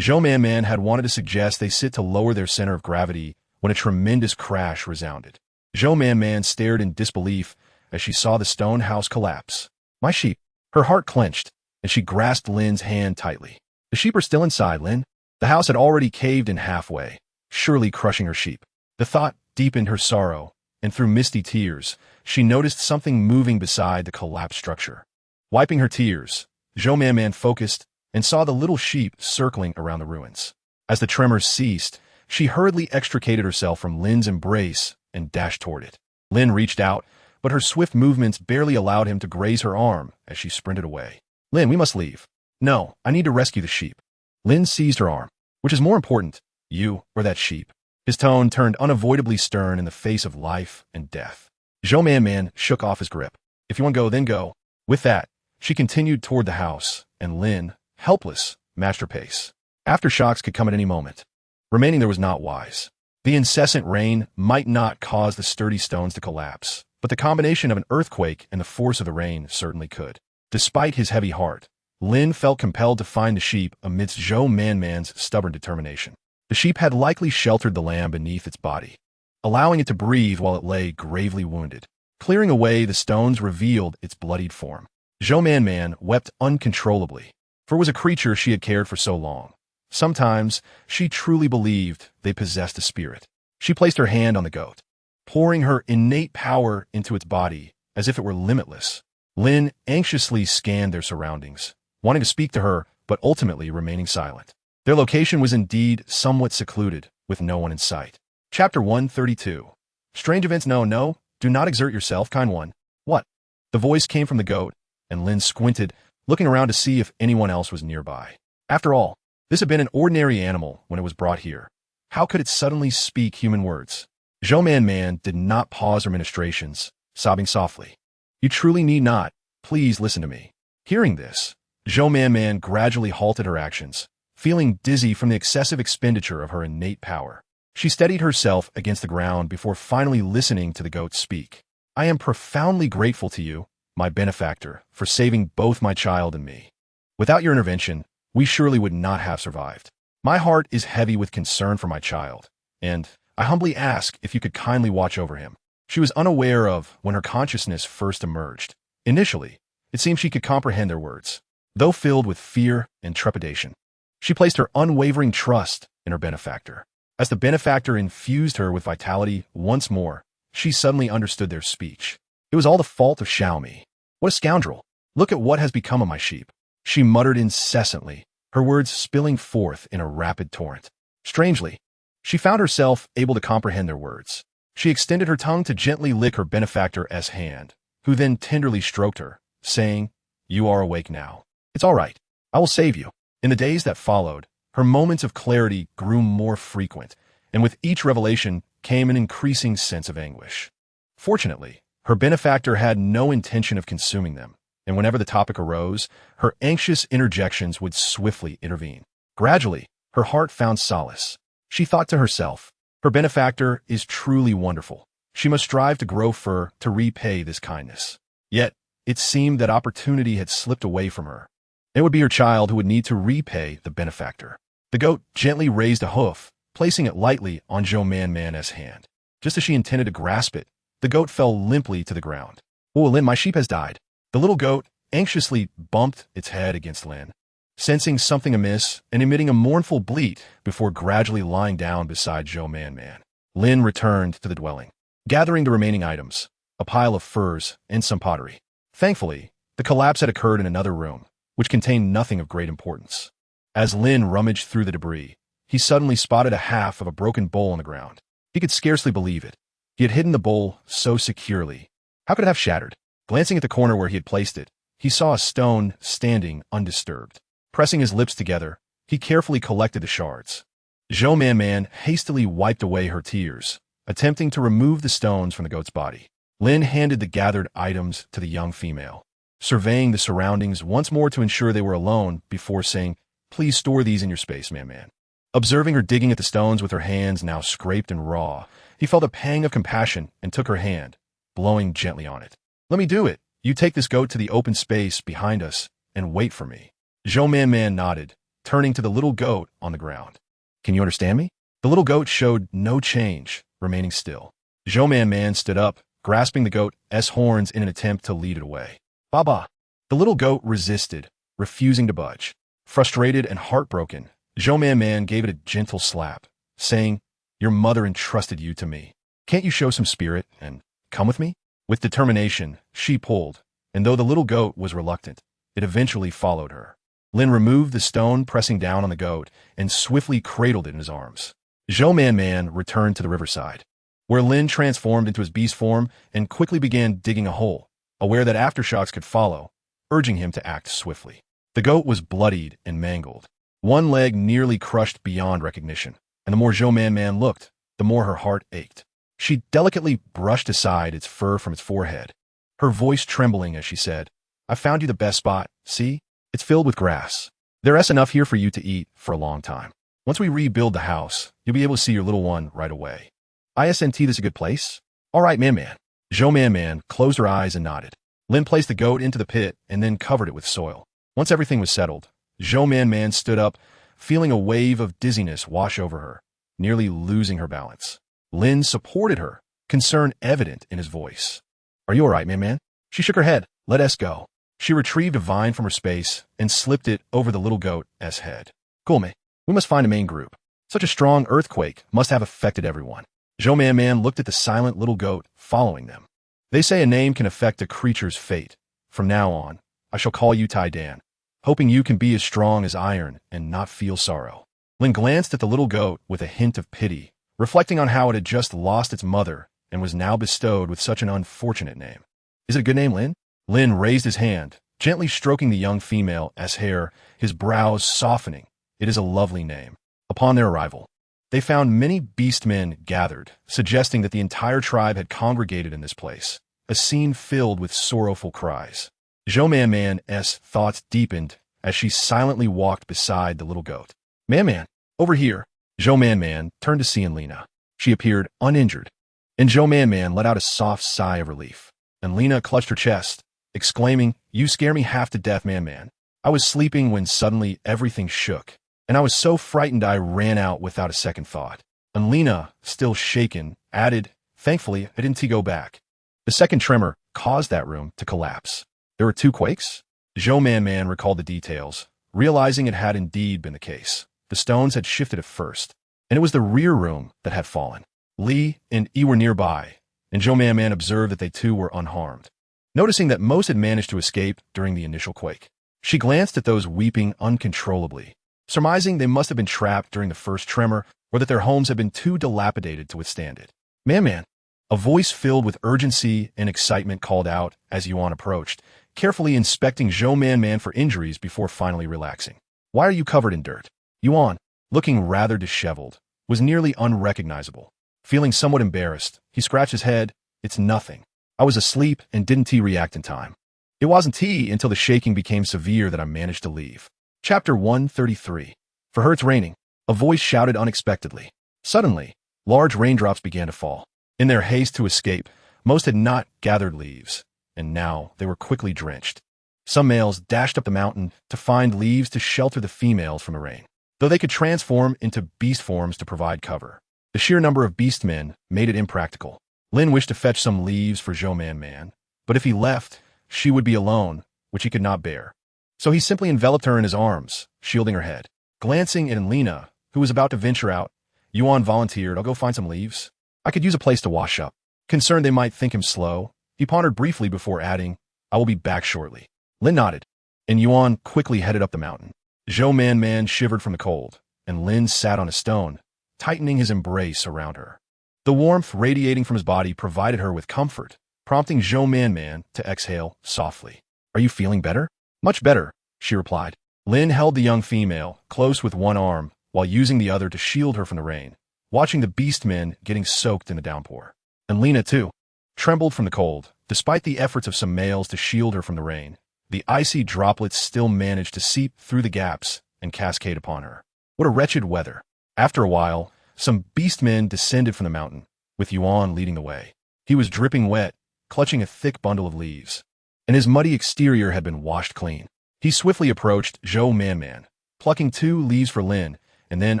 Zhou Man had wanted to suggest they sit to lower their center of gravity when a tremendous crash resounded. Zhou Man stared in disbelief as she saw the stone house collapse. "My sheep." Her heart clenched, and she grasped Lin's hand tightly. "The sheep are still inside, Lin." The house had already caved in halfway, surely crushing her sheep. The thought deepened her sorrow, and through misty tears, she noticed something moving beside the collapsed structure. Wiping her tears, Zhou Man focused and saw the little sheep circling around the ruins. As the tremors ceased, she hurriedly extricated herself from Lin's embrace and dashed toward it. Lin reached out, but her swift movements barely allowed him to graze her arm as she sprinted away. "Lin, we must leave." "No, I need to rescue the sheep." Lin seized her arm. "Which is more important, you or that sheep?" His tone turned unavoidably stern in the face of life and death. Zhou Man shook off his grip. "If you want to go, then go." With that, she continued toward the house, and Lin, helpless, matched her pace. Aftershocks could come at any moment. Remaining there was not wise. The incessant rain might not cause the sturdy stones to collapse, but the combination of an earthquake and the force of the rain certainly could. Despite his heavy heart, Lin felt compelled to find the sheep amidst Zhou Man's stubborn determination. The sheep had likely sheltered the lamb beneath its body, allowing it to breathe while it lay gravely wounded. Clearing away the stones revealed its bloodied form. Zhou Man wept uncontrollably, for it was a creature she had cared for so long. Sometimes she truly believed they possessed a spirit. She placed her hand on the goat, pouring her innate power into its body as if it were limitless. Lin anxiously scanned their surroundings, wanting to speak to her, but ultimately remaining silent. Their location was indeed somewhat secluded, with no one in sight. Chapter 132. Strange events. No, do not exert yourself, kind one. What? The voice came from the goat, and Lin squinted, looking around to see if anyone else was nearby. After all, this had been an ordinary animal when it was brought here. How could it suddenly speak human words? Zhou Man did not pause her ministrations, sobbing softly. "You truly need not. Please listen to me." Hearing this, Zhou Man gradually halted her actions, feeling dizzy from the excessive expenditure of her innate power. She steadied herself against the ground before finally listening to the goat speak. "I am profoundly grateful to you, my benefactor, for saving both my child and me. Without your intervention, we surely would not have survived. My heart is heavy with concern for my child, and I humbly ask if you could kindly watch over him." She was unaware of when her consciousness first emerged. Initially, it seemed she could comprehend their words, though filled with fear and trepidation. She placed her unwavering trust in her benefactor. As the benefactor infused her with vitality once more, she suddenly understood their speech. It was all the fault of Xiaomi. "What a scoundrel! Look at what has become of my sheep," she muttered incessantly, her words spilling forth in a rapid torrent. Strangely, she found herself able to comprehend their words. She extended her tongue to gently lick her benefactor's hand, who then tenderly stroked her, saying, "You are awake now. It's all right. I will save you." In the days that followed, her moments of clarity grew more frequent, and with each revelation came an increasing sense of anguish. Fortunately, her benefactor had no intention of consuming them, and whenever the topic arose, her anxious interjections would swiftly intervene. Gradually, her heart found solace. She thought to herself, her benefactor is truly wonderful. She must strive to grow fur to repay this kindness. Yet, it seemed that opportunity had slipped away from her. It would be her child who would need to repay the benefactor. The goat gently raised a hoof, placing it lightly on Zhou Man's hand. Just as she intended to grasp it, the goat fell limply to the ground. "Oh, Lin, my sheep has died." The little goat anxiously bumped its head against Lin, sensing something amiss and emitting a mournful bleat before gradually lying down beside Zhou Man. Lin returned to the dwelling, gathering the remaining items, a pile of furs and some pottery. Thankfully, the collapse had occurred in another room, which contained nothing of great importance. As Lin rummaged through the debris, he suddenly spotted a half of a broken bowl on the ground. He could scarcely believe it. He had hidden the bowl so securely. How could it have shattered? Glancing at the corner where he had placed it, he saw a stone standing undisturbed. Pressing his lips together, he carefully collected the shards. Zhou Man hastily wiped away her tears, attempting to remove the stones from the goat's body. Lin handed the gathered items to the young female, surveying the surroundings once more to ensure they were alone before saying, "Please store these in your space, Man." Observing her digging at the stones with her hands now scraped and raw, he felt a pang of compassion and took her hand, blowing gently on it. "Let me do it. You take this goat to the open space behind us and wait for me." Zhou Man nodded, turning to the little goat on the ground. "Can you understand me?" The little goat showed no change, remaining still. Zhou Man stood up, grasping the goat's horns in an attempt to lead it away. "Baba!" The little goat resisted, refusing to budge. Frustrated and heartbroken, Zhou Man gave it a gentle slap, saying, "Your mother entrusted you to me. Can't you show some spirit and come with me?" With determination, she pulled, and though the little goat was reluctant, it eventually followed her. Lin removed the stone, pressing down on the goat, and swiftly cradled it in his arms. Zhou Man returned to the riverside, where Lin transformed into his beast form and quickly began digging a hole, aware that aftershocks could follow, urging him to act swiftly. The goat was bloodied and mangled, one leg nearly crushed beyond recognition, and the more Zhou Man looked, the more her heart ached. She delicately brushed aside its fur from its forehead, her voice trembling as she said, "I found you the best spot, see? It's filled with grass. There's enough here for you to eat for a long time. Once we rebuild the house, you'll be able to see your little one right away. Isn't this a good place?" "All right, Man." Zhou Man closed her eyes and nodded. Lin placed the goat into the pit and then covered it with soil. Once everything was settled, Zhou Man stood up, feeling a wave of dizziness wash over her, nearly losing her balance. Lin supported her, concern evident in his voice. "Are you all right, Man?" She shook her head. "Let us go." She retrieved a vine from her space and slipped it over the little goat's head. "Cool, me. We must find a main group. Such a strong earthquake must have affected everyone." Zhou Man looked at the silent little goat following them. "They say a name can affect a creature's fate. From now on, I shall call you Tai Dan, hoping you can be as strong as iron and not feel sorrow." Lin glanced at the little goat with a hint of pity, reflecting on how it had just lost its mother and was now bestowed with such an unfortunate name. "Is it a good name, Lin?" Lin raised his hand, gently stroking the young female's hair, his brows softening. "It is a lovely name." Upon their arrival, they found many Beastmen gathered, suggesting that the entire tribe had congregated in this place, a scene filled with sorrowful cries. Zhou Man's thoughts deepened as she silently walked beside the little goat. Man, over here." Zhou Man turned to see Lina. She appeared uninjured, and Zhou Man let out a soft sigh of relief. And Lina clutched her chest, exclaiming, "You scare me half to death, Man. I was sleeping when suddenly everything shook, and I was so frightened I ran out without a second thought." And Lina, still shaken, added, "Thankfully, I didn't go back." The second tremor caused that room to collapse. There were 2 quakes? Zhou Man recalled the details, realizing it had indeed been the case. The stones had shifted at first, and it was the rear room that had fallen. Li and Yi were nearby, and Zhou Man observed that they too were unharmed. Noticing that most had managed to escape during the initial quake, she glanced at those weeping uncontrollably, surmising they must have been trapped during the first tremor or that their homes had been too dilapidated to withstand it. Man. A voice filled with urgency and excitement called out as Yuan approached, carefully inspecting Zhou Man for injuries before finally relaxing. "Why are you covered in dirt?" Yuan, looking rather disheveled, was nearly unrecognizable. Feeling somewhat embarrassed, he scratched his head. "It's nothing. I was asleep and didn't react in time. It wasn't until the shaking became severe that I managed to leave." Chapter 133. For her it's raining. A voice shouted unexpectedly. Suddenly, large raindrops began to fall. In their haste to escape, most had not gathered leaves, and now they were quickly drenched. Some males dashed up the mountain to find leaves to shelter the females from the rain, though they could transform into beast forms to provide cover. The sheer number of beastmen made it impractical. Lin wished to fetch some leaves for Zhou Man, but if he left, she would be alone, which he could not bear. So he simply enveloped her in his arms, shielding her head. Glancing at Lina, who was about to venture out, Yuan volunteered, "I'll go find some leaves. I could use a place to wash up." Concerned they might think him slow, he pondered briefly before adding, "I will be back shortly." Lin nodded, and Yuan quickly headed up the mountain. Zhou Man shivered from the cold, and Lin sat on a stone, tightening his embrace around her. The warmth radiating from his body provided her with comfort, prompting Zhou Man to exhale softly. Are you feeling better? Much better, she replied. Lin held the young female close with one arm while using the other to shield her from the rain, watching the Beastmen getting soaked in the downpour. And Lena, too, trembled from the cold. Despite the efforts of some males to shield her from the rain, the icy droplets still managed to seep through the gaps and cascade upon her. What a wretched weather. After a while, some Beastmen descended from the mountain, with Yuan leading the way. He was dripping wet, clutching a thick bundle of leaves, and his muddy exterior had been washed clean. He swiftly approached Zhou Man, plucking 2 leaves for Lin, and then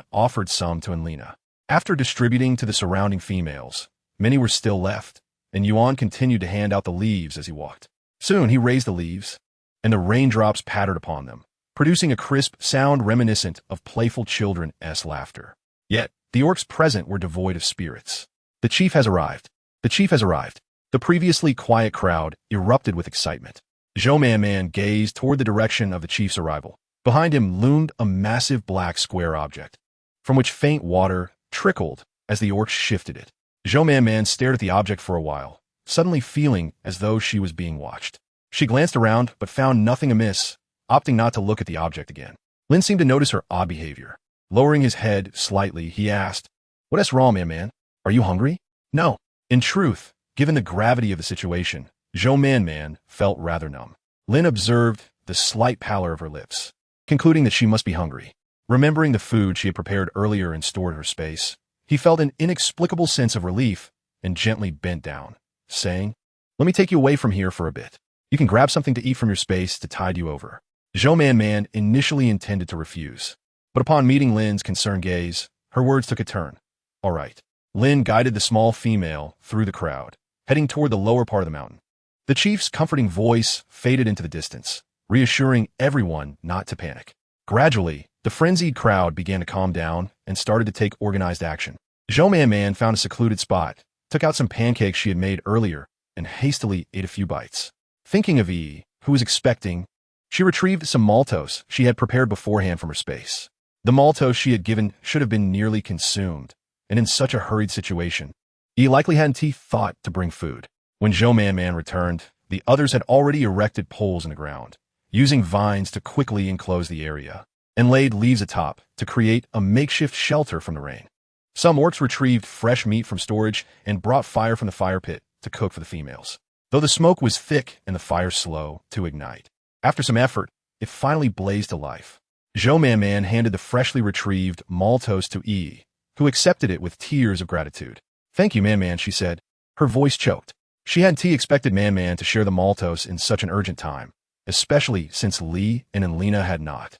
offered some to Enlina. After distributing to the surrounding females, many were still left, and Yuan continued to hand out the leaves as he walked. Soon he raised the leaves, and the raindrops pattered upon them, producing a crisp sound reminiscent of playful children's laughter. Yet, the orcs present were devoid of spirits. The chief has arrived. The chief has arrived. The previously quiet crowd erupted with excitement. Zhou Man gazed toward the direction of the chief's arrival. Behind him loomed a massive black square object, from which faint water trickled as the orcs shifted it. Zhou Man stared at the object for a while, suddenly feeling as though she was being watched. She glanced around but found nothing amiss, opting not to look at the object again. Lin seemed to notice her odd behavior. Lowering his head slightly, he asked, "What's wrong, man? Are you hungry?" "No." In truth, given the gravity of the situation, Zhou Man felt rather numb. Lin observed the slight pallor of her lips, concluding that she must be hungry. Remembering the food she had prepared earlier and stored her space, he felt an inexplicable sense of relief and gently bent down, saying, "Let me take you away from here for a bit. You can grab something to eat from your space to tide you over." Zhou Man initially intended to refuse, but upon meeting Lin's concerned gaze, her words took a turn. "All right." Lin guided the small female through the crowd, heading toward the lower part of the mountain. The chief's comforting voice faded into the distance, reassuring everyone not to panic. Gradually, the frenzied crowd began to calm down and started to take organized action. Zhou Man found a secluded spot, took out some pancakes she had made earlier, and hastily ate a few bites. Thinking of Yi, who was expecting, she retrieved some maltose she had prepared beforehand from her space. The maltose she had given should have been nearly consumed, and in such a hurried situation, Yi likely hadn't thought to bring food. When Zhou Man returned, the others had already erected poles in the ground, using vines to quickly enclose the area, and laid leaves atop to create a makeshift shelter from the rain. Some orcs retrieved fresh meat from storage and brought fire from the fire pit to cook for the females. Though the smoke was thick and the fire slow to ignite, after some effort, it finally blazed to life. Zhou Man handed the freshly retrieved maltose to Yi, who accepted it with tears of gratitude. "Thank you, Man," she said. Her voice choked. She hadn't expected Man to share the maltose in such an urgent time, especially since Li and Enlina had not.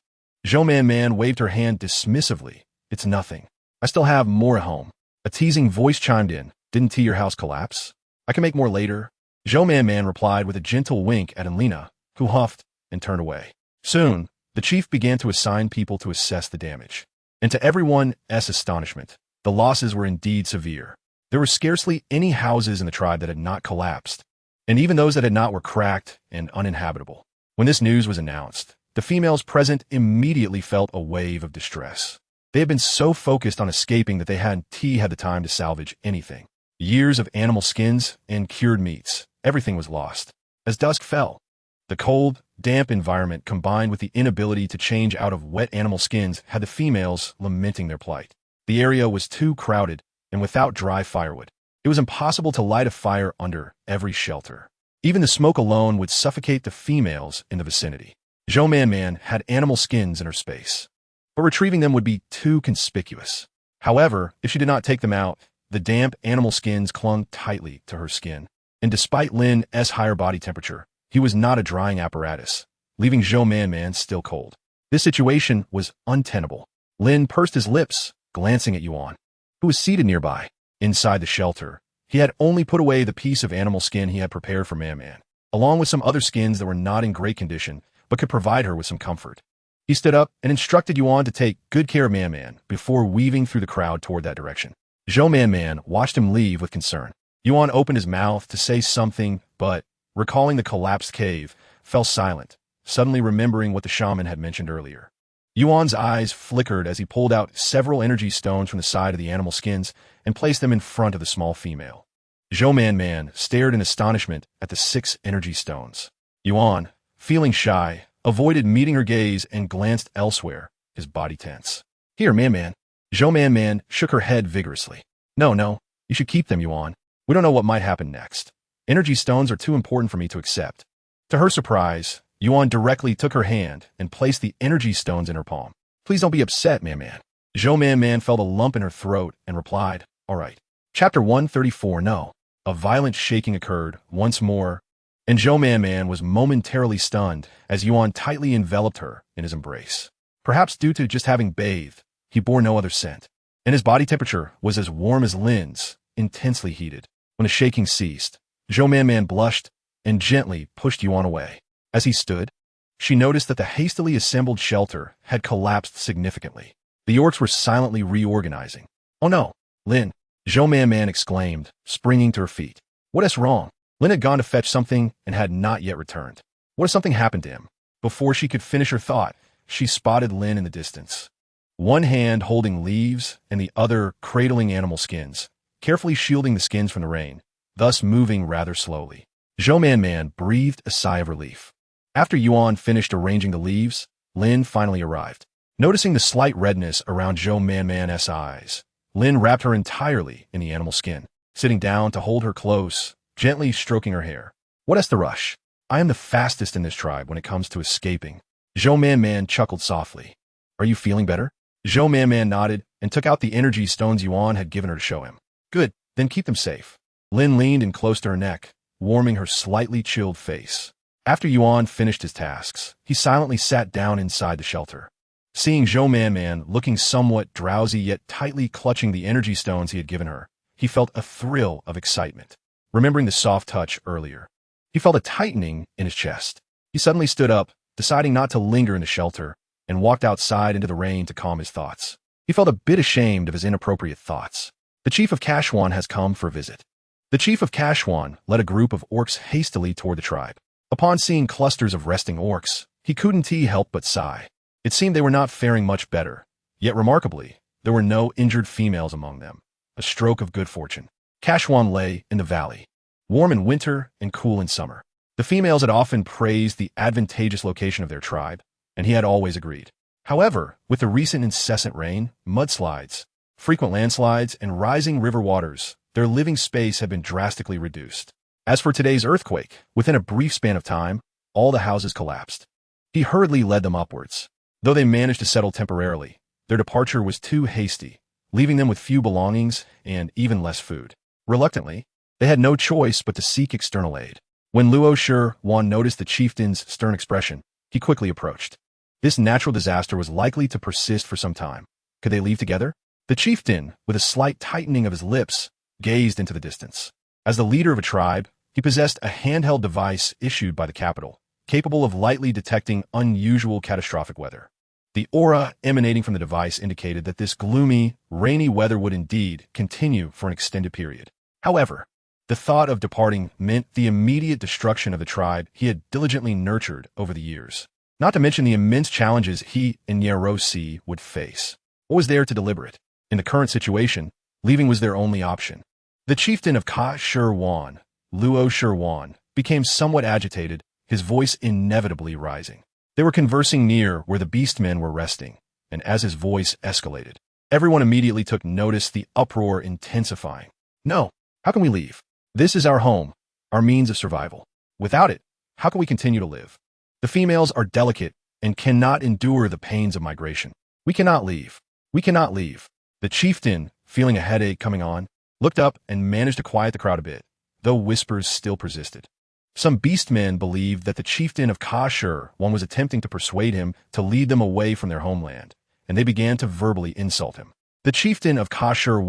Zhou Man waved her hand dismissively. "It's nothing. I still have more at home." A teasing voice chimed in. "Didn't your house collapse? I can make more later." Zhou Man replied with a gentle wink at Enlina, who huffed and turned away. Soon, the chief began to assign people to assess the damage. And to everyone's astonishment, the losses were indeed severe. There were scarcely any houses in the tribe that had not collapsed, and even those that had not were cracked and uninhabitable. When this news was announced, the females present immediately felt a wave of distress. They had been so focused on escaping that they hadn't had the time to salvage anything. Years of animal skins and cured meats, everything was lost. As dusk fell, the cold, damp environment combined with the inability to change out of wet animal skins had the females lamenting their plight. The area was too crowded, and without dry firewood, it was impossible to light a fire under every shelter. Even the smoke alone would suffocate the females in the vicinity. Zhou Man had animal skins in her space, but retrieving them would be too conspicuous. However, if she did not take them out, the damp animal skins clung tightly to her skin, and despite Lin's higher body temperature, he was not a drying apparatus, leaving Zhou Man still cold. This situation was untenable. Lin pursed his lips, glancing at Yuan, who was seated nearby. Inside the shelter, he had only put away the piece of animal skin he had prepared for Man, along with some other skins that were not in great condition, but could provide her with some comfort. He stood up and instructed Yuan to take good care of Man before weaving through the crowd toward that direction. Zhou Man watched him leave with concern. Yuan opened his mouth to say something, but, recalling the collapsed cave, fell silent, suddenly remembering what the shaman had mentioned earlier. Yuan's eyes flickered as he pulled out several energy stones from the side of the animal skins and placed them in front of the small female. Zhou Man stared in astonishment at the 6 energy stones. Yuan, feeling shy, avoided meeting her gaze and glanced elsewhere, his body tense. Here, man. Zhou Man shook her head vigorously. No, you should keep them, Yuan. We don't know what might happen next. Energy stones are too important for me to accept. To her surprise, Yuan directly took her hand and placed the energy stones in her palm. Please don't be upset, man. Zhou Man felt a lump in her throat and replied, all right. Chapter 134. No. A violent shaking occurred once more, and Zhou Man was momentarily stunned as Yuan tightly enveloped her in his embrace. Perhaps due to just having bathed, he bore no other scent, and his body temperature was as warm as Lin's, intensely heated. When the shaking ceased, Zhou Man blushed and gently pushed Yuan away. As he stood, she noticed that the hastily assembled shelter had collapsed significantly. The orcs were silently reorganizing. Oh no, Lin! Zhou Man exclaimed, springing to her feet. What is wrong? Lin had gone to fetch something and had not yet returned. What if something happened to him? Before she could finish her thought, she spotted Lin in the distance. One hand holding leaves and the other cradling animal skins, carefully shielding the skins from the rain, thus moving rather slowly. Zhou Man breathed a sigh of relief. After Yuan finished arranging the leaves, Lin finally arrived. Noticing the slight redness around Zhou Man's eyes, Lin wrapped her entirely in the animal skin, sitting down to hold her close, gently stroking her hair. What is the rush? I am the fastest in this tribe when it comes to escaping. Zhou Man chuckled softly. Are you feeling better? Zhou Man nodded and took out the energy stones Yuan had given her to show him. Good, then keep them safe. Lin leaned in close to her neck, warming her slightly chilled face. After Yuan finished his tasks, he silently sat down inside the shelter. Seeing Zhou Man looking somewhat drowsy yet tightly clutching the energy stones he had given her, he felt a thrill of excitement. Remembering the soft touch earlier, he felt a tightening in his chest. He suddenly stood up, deciding not to linger in the shelter, and walked outside into the rain to calm his thoughts. He felt a bit ashamed of his inappropriate thoughts. The chief of Kashwan has come for a visit. The chief of Kashwan led a group of orcs hastily toward the tribe. Upon seeing clusters of resting orcs, he couldn't help but sigh. It seemed they were not faring much better, yet remarkably, there were no injured females among them. A stroke of good fortune. Kashwan lay in the valley, warm in winter and cool in summer. The females had often praised the advantageous location of their tribe, and he had always agreed. However, with the recent incessant rain, mudslides, frequent landslides, and rising river waters, their living space had been drastically reduced. As for today's earthquake, within a brief span of time, all the houses collapsed. He hurriedly led them upwards. Though they managed to settle temporarily, their departure was too hasty, leaving them with few belongings and even less food. Reluctantly, they had no choice but to seek external aid. When Luo Shi Wan noticed the chieftain's stern expression, he quickly approached. This natural disaster was likely to persist for some time. Could they leave together? The chieftain, with a slight tightening of his lips, gazed into the distance. As the leader of a tribe, he possessed a handheld device issued by the capital, capable of lightly detecting unusual catastrophic weather. The aura emanating from the device indicated that this gloomy, rainy weather would indeed continue for an extended period. However, the thought of departing meant the immediate destruction of the tribe he had diligently nurtured over the years, not to mention the immense challenges he and Yerosi would face. What was there to deliberate? In the current situation, leaving was their only option. The chieftain of Kashwan, Luo Shi Wan, became somewhat agitated, his voice inevitably rising. They were conversing near where the Beastmen were resting, and as his voice escalated, everyone immediately took notice, the uproar intensifying. No, how can we leave? This is our home, our means of survival. Without it, how can we continue to live? The females are delicate and cannot endure the pains of migration. We cannot leave. We cannot leave. The chieftain, feeling a headache coming on, looked up and managed to quiet the crowd a bit, though whispers still persisted. Some beastmen believed that the chieftain of Kashur was attempting to persuade him to lead them away from their homeland, and they began to verbally insult him. The chieftain of Kashur,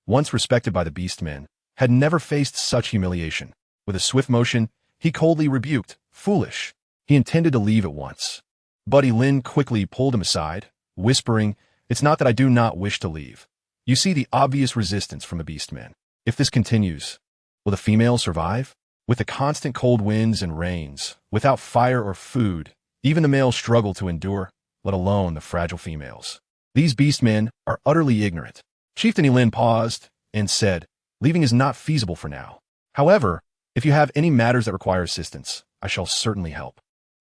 once respected by the beastmen, had never faced such humiliation. With a swift motion, he coldly rebuked, foolish. He intended to leave at once. Buddy Lin quickly pulled him aside, whispering, it's not that I do not wish to leave. You see the obvious resistance from the beastmen. If this continues, will the females survive? With the constant cold winds and rains, without fire or food, even the males struggle to endure, let alone the fragile females. These beastmen are utterly ignorant. Chieftain Lin paused and said, leaving is not feasible for now. However, if you have any matters that require assistance, I shall certainly help.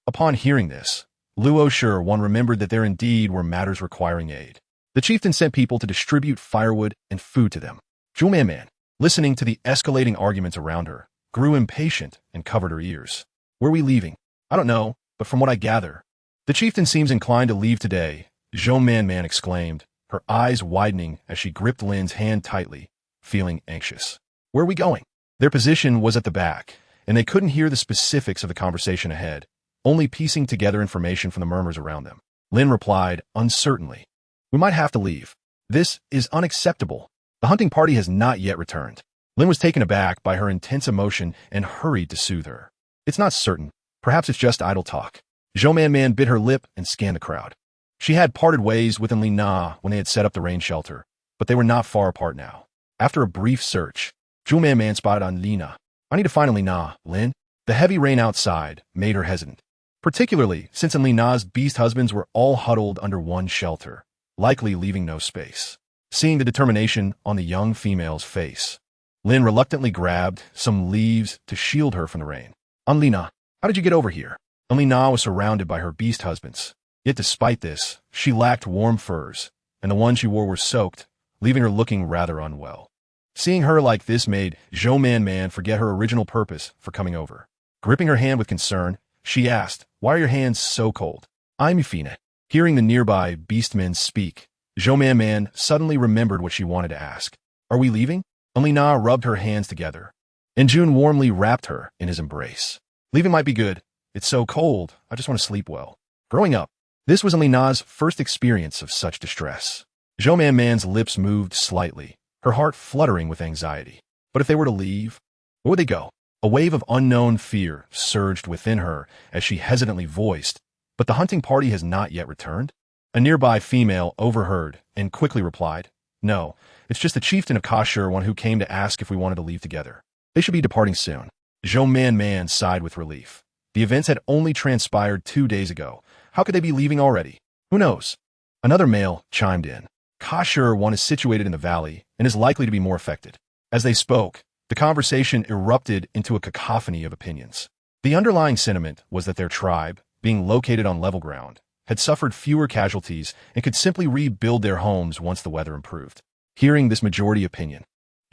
Upon hearing this, Luo Shi remembered that there indeed were matters requiring aid. The chieftain sent people to distribute firewood and food to them. Zhou Man, listening to the escalating arguments around her, grew impatient and covered her ears. Were we leaving? I don't know, but from what I gather, the chieftain seems inclined to leave today, Zhou Man exclaimed, her eyes widening as she gripped Lin's hand tightly, feeling anxious. Where are we going? Their position was at the back, and they couldn't hear the specifics of the conversation ahead, only piecing together information from the murmurs around them. Lin replied, uncertainly, we might have to leave. This is unacceptable. The hunting party has not yet returned. Lin was taken aback by her intense emotion and hurried to soothe her. It's not certain. Perhaps it's just idle talk. Zhou Man bit her lip and scanned the crowd. She had parted ways with Li Na when they had set up the rain shelter, but they were not far apart now. After a brief search, Zhou Man spotted on Li Na. I need to find Li Na, Lin. The heavy rain outside made her hesitant, particularly since Li Na's beast husbands were all huddled under one shelter, likely leaving no space. Seeing the determination on the young female's face, Lin reluctantly grabbed some leaves to shield her from the rain. Li Na, how did you get over here? Li Na was surrounded by her beast husbands. Yet despite this, she lacked warm furs, and the ones she wore were soaked, leaving her looking rather unwell. Seeing her like this made Zhou Man forget her original purpose for coming over. Gripping her hand with concern, she asked, why are your hands so cold? I'm Yufina. Hearing the nearby Beastmen speak, Zhou Man suddenly remembered what she wanted to ask. Are we leaving? Li Na rubbed her hands together, and Jun warmly wrapped her in his embrace. Leaving might be good. It's so cold, I just want to sleep well. Growing up, this was Li Na's first experience of such distress. Zhou Man's lips moved slightly, her heart fluttering with anxiety. But if they were to leave, where would they go? A wave of unknown fear surged within her as she hesitantly voiced, but the hunting party has not yet returned? A nearby female overheard and quickly replied, no, it's just the chieftain of Kashur who came to ask if we wanted to leave together. They should be departing soon. Zhou Man sighed with relief. The events had only transpired 2 days ago. How could they be leaving already? Who knows? Another male chimed in. Kashur is situated in the valley and is likely to be more affected. As they spoke, the conversation erupted into a cacophony of opinions. The underlying sentiment was that their tribe, being located on level ground, had suffered fewer casualties and could simply rebuild their homes once the weather improved. Hearing this majority opinion,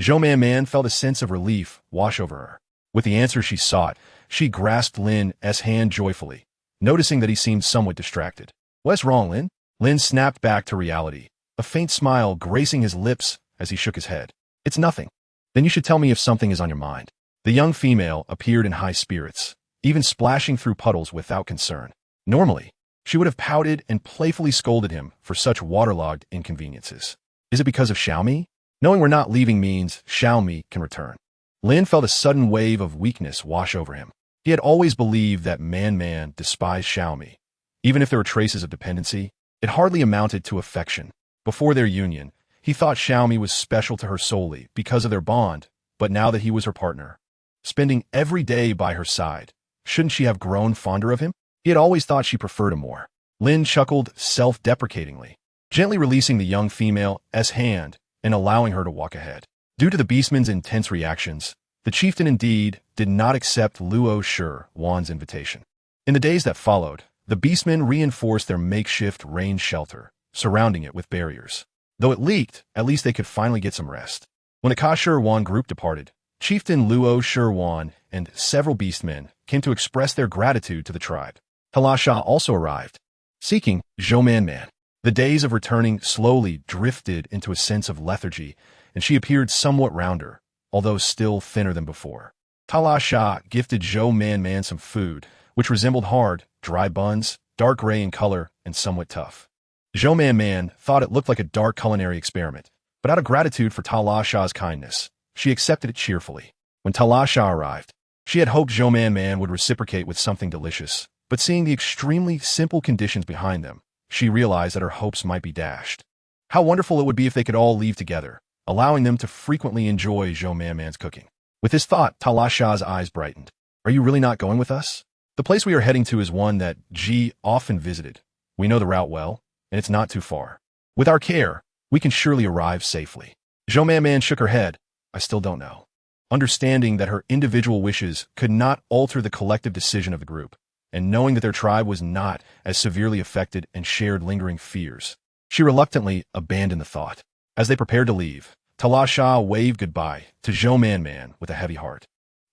Zhou Man felt a sense of relief wash over her. With the answer she sought, she grasped Lin's hand joyfully, noticing that he seemed somewhat distracted. What's wrong, Lin? Lin snapped back to reality, a faint smile gracing his lips as he shook his head. It's nothing. Then you should tell me if something is on your mind. The young female appeared in high spirits, even splashing through puddles without concern. Normally, she would have pouted and playfully scolded him for such waterlogged inconveniences. Is it because of Xiaomi? Knowing we're not leaving means Xiaomi can return. Lin felt a sudden wave of weakness wash over him. He had always believed that Man despised Xiaomi. Even if there were traces of dependency, it hardly amounted to affection. Before their union, he thought Xiaomi was special to her solely because of their bond, but now that he was her partner, spending every day by her side, shouldn't she have grown fonder of him? He had always thought she preferred him more. Lin chuckled self-deprecatingly, gently releasing the young female's hand and allowing her to walk ahead. Due to the Beastman's intense reactions, the chieftain indeed did not accept Luo Shi's invitation. In the days that followed, the Beastmen reinforced their makeshift rain shelter, surrounding it with barriers. Though it leaked, at least they could finally get some rest. When the Kashur group departed, Chieftain Luo Shi and several Beastmen came to express their gratitude to the tribe. Talasha also arrived, seeking Zhou Man. The days of returning slowly drifted into a sense of lethargy, and she appeared somewhat rounder, although still thinner than before. Talasha gifted Zhou Man some food, which resembled hard, dry buns, dark gray in color and somewhat tough. Zhou Man thought it looked like a dark culinary experiment, but out of gratitude for Talasha's kindness, she accepted it cheerfully. When Talasha arrived, she had hoped Zhou Man would reciprocate with something delicious, but seeing the extremely simple conditions behind them, she realized that her hopes might be dashed. How wonderful it would be if they could all leave together, allowing them to frequently enjoy Zhou Man's cooking. With this thought, Talasha's eyes brightened. Are you really not going with us? The place we are heading to is one that Ji often visited. We know the route well, and it's not too far. With our care, we can surely arrive safely. Zhou Man shook her head. I still don't know. Understanding that her individual wishes could not alter the collective decision of the group, and knowing that their tribe was not as severely affected and shared lingering fears. She reluctantly abandoned the thought. As they prepared to leave, Tala Shah waved goodbye to Zhou Man Man with a heavy heart.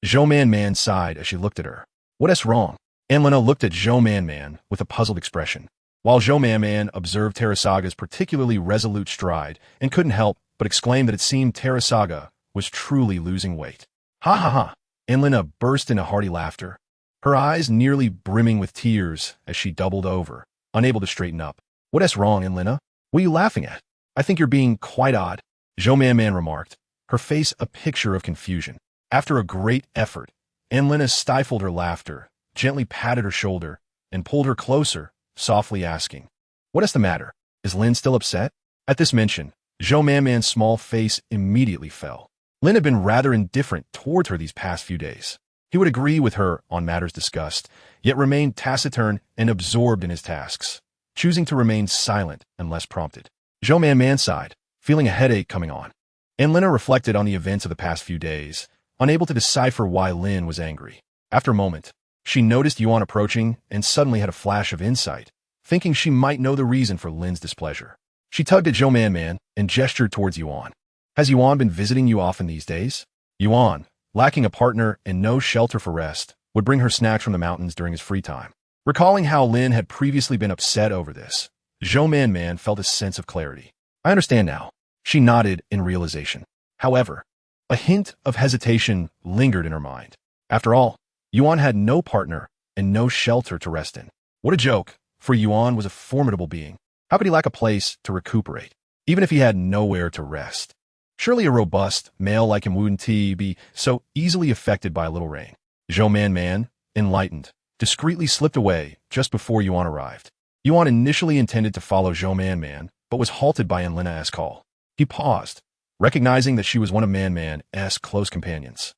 Zhou Man Man sighed as she looked at her. What's wrong? Anlina looked at Zhou Man Man with a puzzled expression, while Zhou Man Man observed Terasaga's particularly resolute stride and couldn't help but exclaim that it seemed Terasaga was truly losing weight. Ha ha ha! Anlina burst into hearty laughter, her eyes nearly brimming with tears as she doubled over, unable to straighten up. What's wrong, Anlina? What are you laughing at? I think you're being quite odd, Zhou Man Man remarked, her face a picture of confusion. After a great effort, Anlina stifled her laughter, gently patted her shoulder, and pulled her closer, softly asking, What is the matter? Is Lin still upset? At this mention, Zhou Man Man's small face immediately fell. Lin had been rather indifferent towards her these past few days. He would agree with her on matters discussed, yet remained taciturn and absorbed in his tasks, choosing to remain silent unless prompted. Zhou Man Man sighed, feeling a headache coming on. Anlina reflected on the events of the past few days, unable to decipher why Lin was angry. After a moment, she noticed Yuan approaching and suddenly had a flash of insight, thinking she might know the reason for Lin's displeasure. She tugged at Zhou Man Man and gestured towards Yuan. Has Yuan been visiting you often these days? Yuan, lacking a partner and no shelter for rest, would bring her snacks from the mountains during his free time. Recalling how Lin had previously been upset over this, Zhou Man Man felt a sense of clarity. I understand now. She nodded in realization. However, a hint of hesitation lingered in her mind. After all, Yuan had no partner and no shelter to rest in. What a joke, for Yuan was a formidable being. How could he lack a place to recuperate, even if he had nowhere to rest? Surely a robust male like him wouldn't be so easily affected by a little rain. Zhou Man Man, enlightened, discreetly slipped away just before Yuan arrived. Yuan initially intended to follow Zhou Man Man, but was halted by Anlina's call. He paused, recognizing that she was one of Man Man's close companions.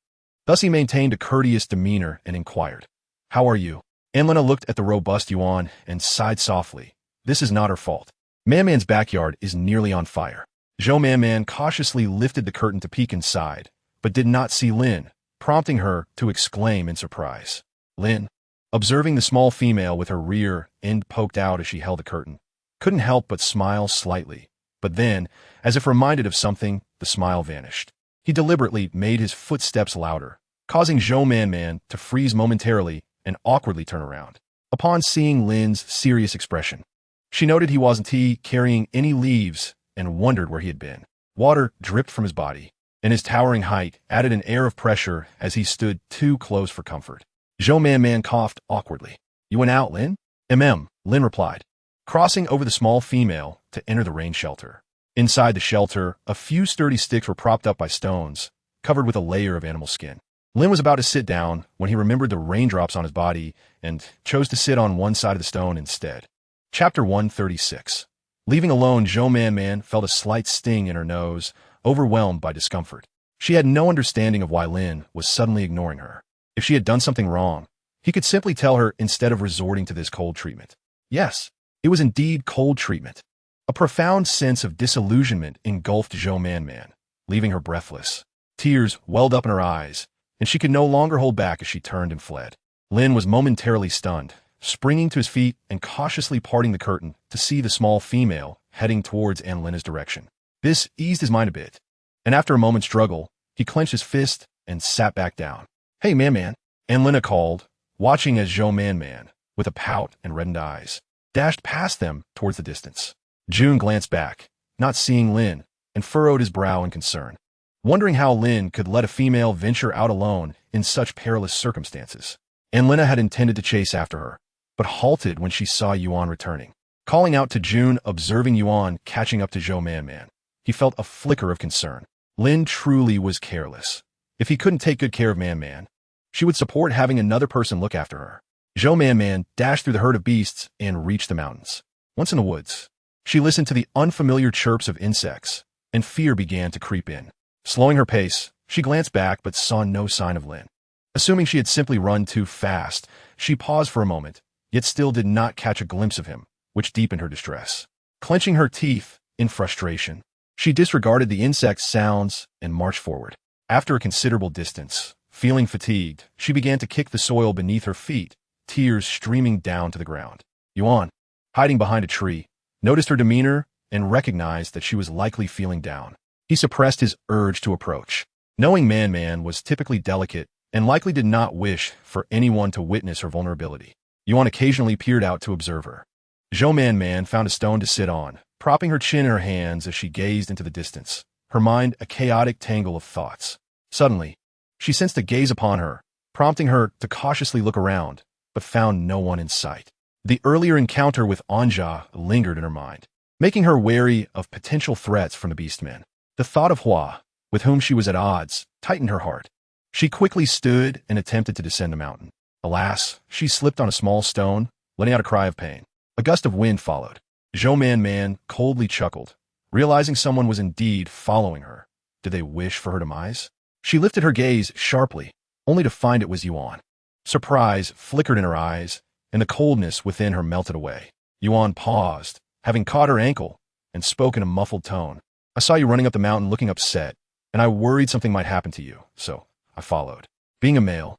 Thus he maintained a courteous demeanor and inquired, How are you? Anlina looked at the robust Yuan and sighed softly. This is not her fault. Man Man's backyard is nearly on fire. Zhou Man Man cautiously lifted the curtain to peek inside, but did not see Lin, prompting her to exclaim in surprise. Lin, observing the small female with her rear end poked out as she held the curtain, couldn't help but smile slightly. But then, as if reminded of something, the smile vanished. He deliberately made his footsteps louder, causing Zhou Man Man to freeze momentarily and awkwardly turn around. Upon seeing Lin's serious expression, she noted he wasn't carrying any leaves and wondered where he had been. Water dripped from his body, and his towering height added an air of pressure as he stood too close for comfort. Zhou Man Man coughed awkwardly. You went out, Lin? Lin replied, crossing over the small female to enter the rain shelter. Inside the shelter, a few sturdy sticks were propped up by stones, covered with a layer of animal skin. Lin was about to sit down when he remembered the raindrops on his body and chose to sit on one side of the stone instead. Chapter 136. Leaving alone, Zhou Man Man felt a slight sting in her nose, overwhelmed by discomfort. She had no understanding of why Lin was suddenly ignoring her. If she had done something wrong, he could simply tell her instead of resorting to this cold treatment. Yes, it was indeed cold treatment. A profound sense of disillusionment engulfed Zhou Man Man, leaving her breathless. Tears welled up in her eyes, and she could no longer hold back as she turned and fled. Lin was momentarily stunned, springing to his feet and cautiously parting the curtain to see the small female heading towards Anlina's direction. This eased his mind a bit, and after a moment's struggle, he clenched his fist and sat back down. Hey, Man, Anlina called, watching as Zhou Man Man, with a pout and reddened eyes, dashed past them towards the distance. June glanced back, not seeing Lin, and furrowed his brow in concern, wondering how Lin could let a female venture out alone in such perilous circumstances. Anlina had intended to chase after her, but halted when she saw Yuan returning. Calling out to June, observing Yuan catching up to Zhou Man Man, he felt a flicker of concern. Lin truly was careless. If he couldn't take good care of Man Man, she would support having another person look after her. Zhou Man Man dashed through the herd of beasts and reached the mountains. Once in the woods, she listened to the unfamiliar chirps of insects, and fear began to creep in. Slowing her pace, she glanced back but saw no sign of Lin. Assuming she had simply run too fast, she paused for a moment, yet still did not catch a glimpse of him, which deepened her distress. Clenching her teeth in frustration, she disregarded the insect sounds and marched forward. After a considerable distance, feeling fatigued, she began to kick the soil beneath her feet, tears streaming down to the ground. Yuan, hiding behind a tree, noticed her demeanor and recognized that she was likely feeling down. He suppressed his urge to approach, knowing Man was typically delicate and likely did not wish for anyone to witness her vulnerability. Yuan occasionally peered out to observe her. Zhou Man found a stone to sit on, propping her chin in her hands as she gazed into the distance, her mind a chaotic tangle of thoughts. Suddenly, she sensed a gaze upon her, prompting her to cautiously look around, but found no one in sight. The earlier encounter with Anja lingered in her mind, making her wary of potential threats from the Beastman. The thought of Hua, with whom she was at odds, tightened her heart. She quickly stood and attempted to descend the mountain. Alas, she slipped on a small stone, letting out a cry of pain. A gust of wind followed. Zhou Man coldly chuckled, realizing someone was indeed following her. Did they wish for her demise? She lifted her gaze sharply, only to find it was Yuan. Surprise flickered in her eyes, and the coldness within her melted away. Yuan paused, having caught her ankle, and spoke in a muffled tone. I saw you running up the mountain looking upset, and I worried something might happen to you, so I followed. Being a male,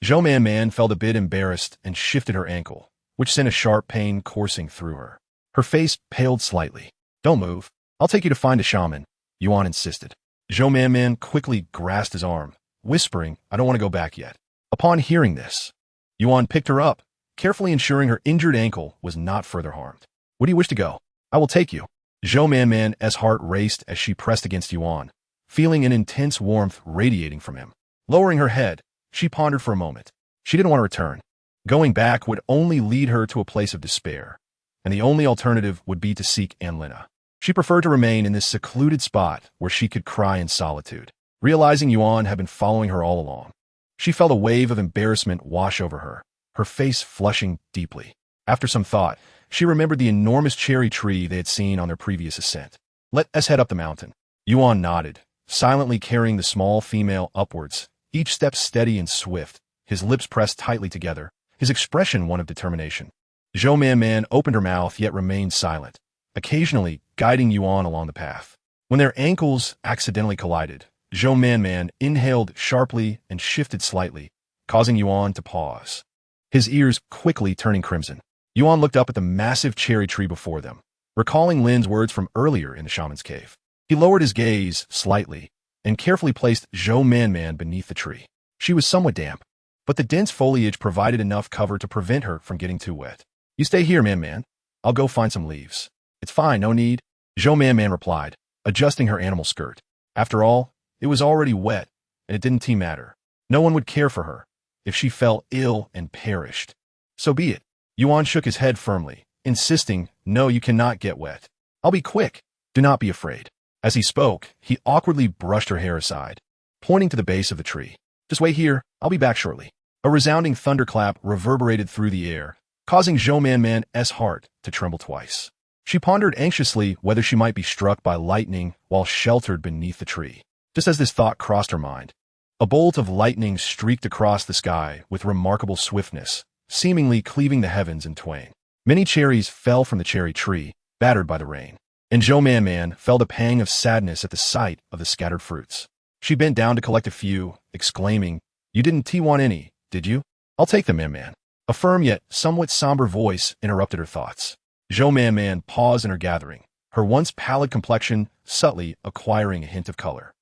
Zhou Man felt a bit embarrassed and shifted her ankle, which sent a sharp pain coursing through her. Her face paled slightly. Don't move. I'll take you to find a shaman, Yuan insisted. Zhou Man quickly grasped his arm, whispering, I don't want to go back yet. Upon hearing this, Yuan picked her up, carefully ensuring her injured ankle was not further harmed. Where do you wish to go? I will take you. Zhou Man's heart raced as she pressed against Yuan, feeling an intense warmth radiating from him. Lowering her head, she pondered for a moment. She didn't want to return. Going back would only lead her to a place of despair, and the only alternative would be to seek Anlina. She preferred to remain in this secluded spot where she could cry in solitude. Realizing Yuan had been following her all along, she felt a wave of embarrassment wash over her, her face flushing deeply. After some thought, she remembered the enormous cherry tree they had seen on their previous ascent. Let us head up the mountain. Yuan nodded, silently carrying the small female upwards, each step steady and swift, his lips pressed tightly together, his expression one of determination. Zhou Man opened her mouth yet remained silent, occasionally guiding Yuan along the path. When their ankles accidentally collided, Zhou Man inhaled sharply and shifted slightly, causing Yuan to pause, his ears quickly turning crimson. Yuan looked up at the massive cherry tree before them, recalling Lin's words from earlier in the shaman's cave. He lowered his gaze slightly and carefully placed Zhou Man beneath the tree. She was somewhat damp, but the dense foliage provided enough cover to prevent her from getting too wet. You stay here, Man. I'll go find some leaves. It's fine, no need, Zhou Man replied, adjusting her animal skirt. After all, it was already wet, and it didn't matter. No one would care for her if she fell ill and perished. So be it. Yuan shook his head firmly, insisting, no, you cannot get wet. I'll be quick. Do not be afraid. As he spoke, he awkwardly brushed her hair aside, pointing to the base of the tree. Just wait here. I'll be back shortly. A resounding thunderclap reverberated through the air, causing Zhou Man's heart to tremble twice. She pondered anxiously whether she might be struck by lightning while sheltered beneath the tree. Just as this thought crossed her mind, a bolt of lightning streaked across the sky with remarkable swiftness, seemingly cleaving the heavens in twain. Many cherries fell from the cherry tree, battered by the rain, and Zhou Man felt a pang of sadness at the sight of the scattered fruits. She bent down to collect a few, exclaiming, You didn't want any, did you? I'll take them, Man. A firm yet somewhat somber voice interrupted her thoughts. Zhou Man paused in her gathering, her once pallid complexion subtly acquiring a hint of color.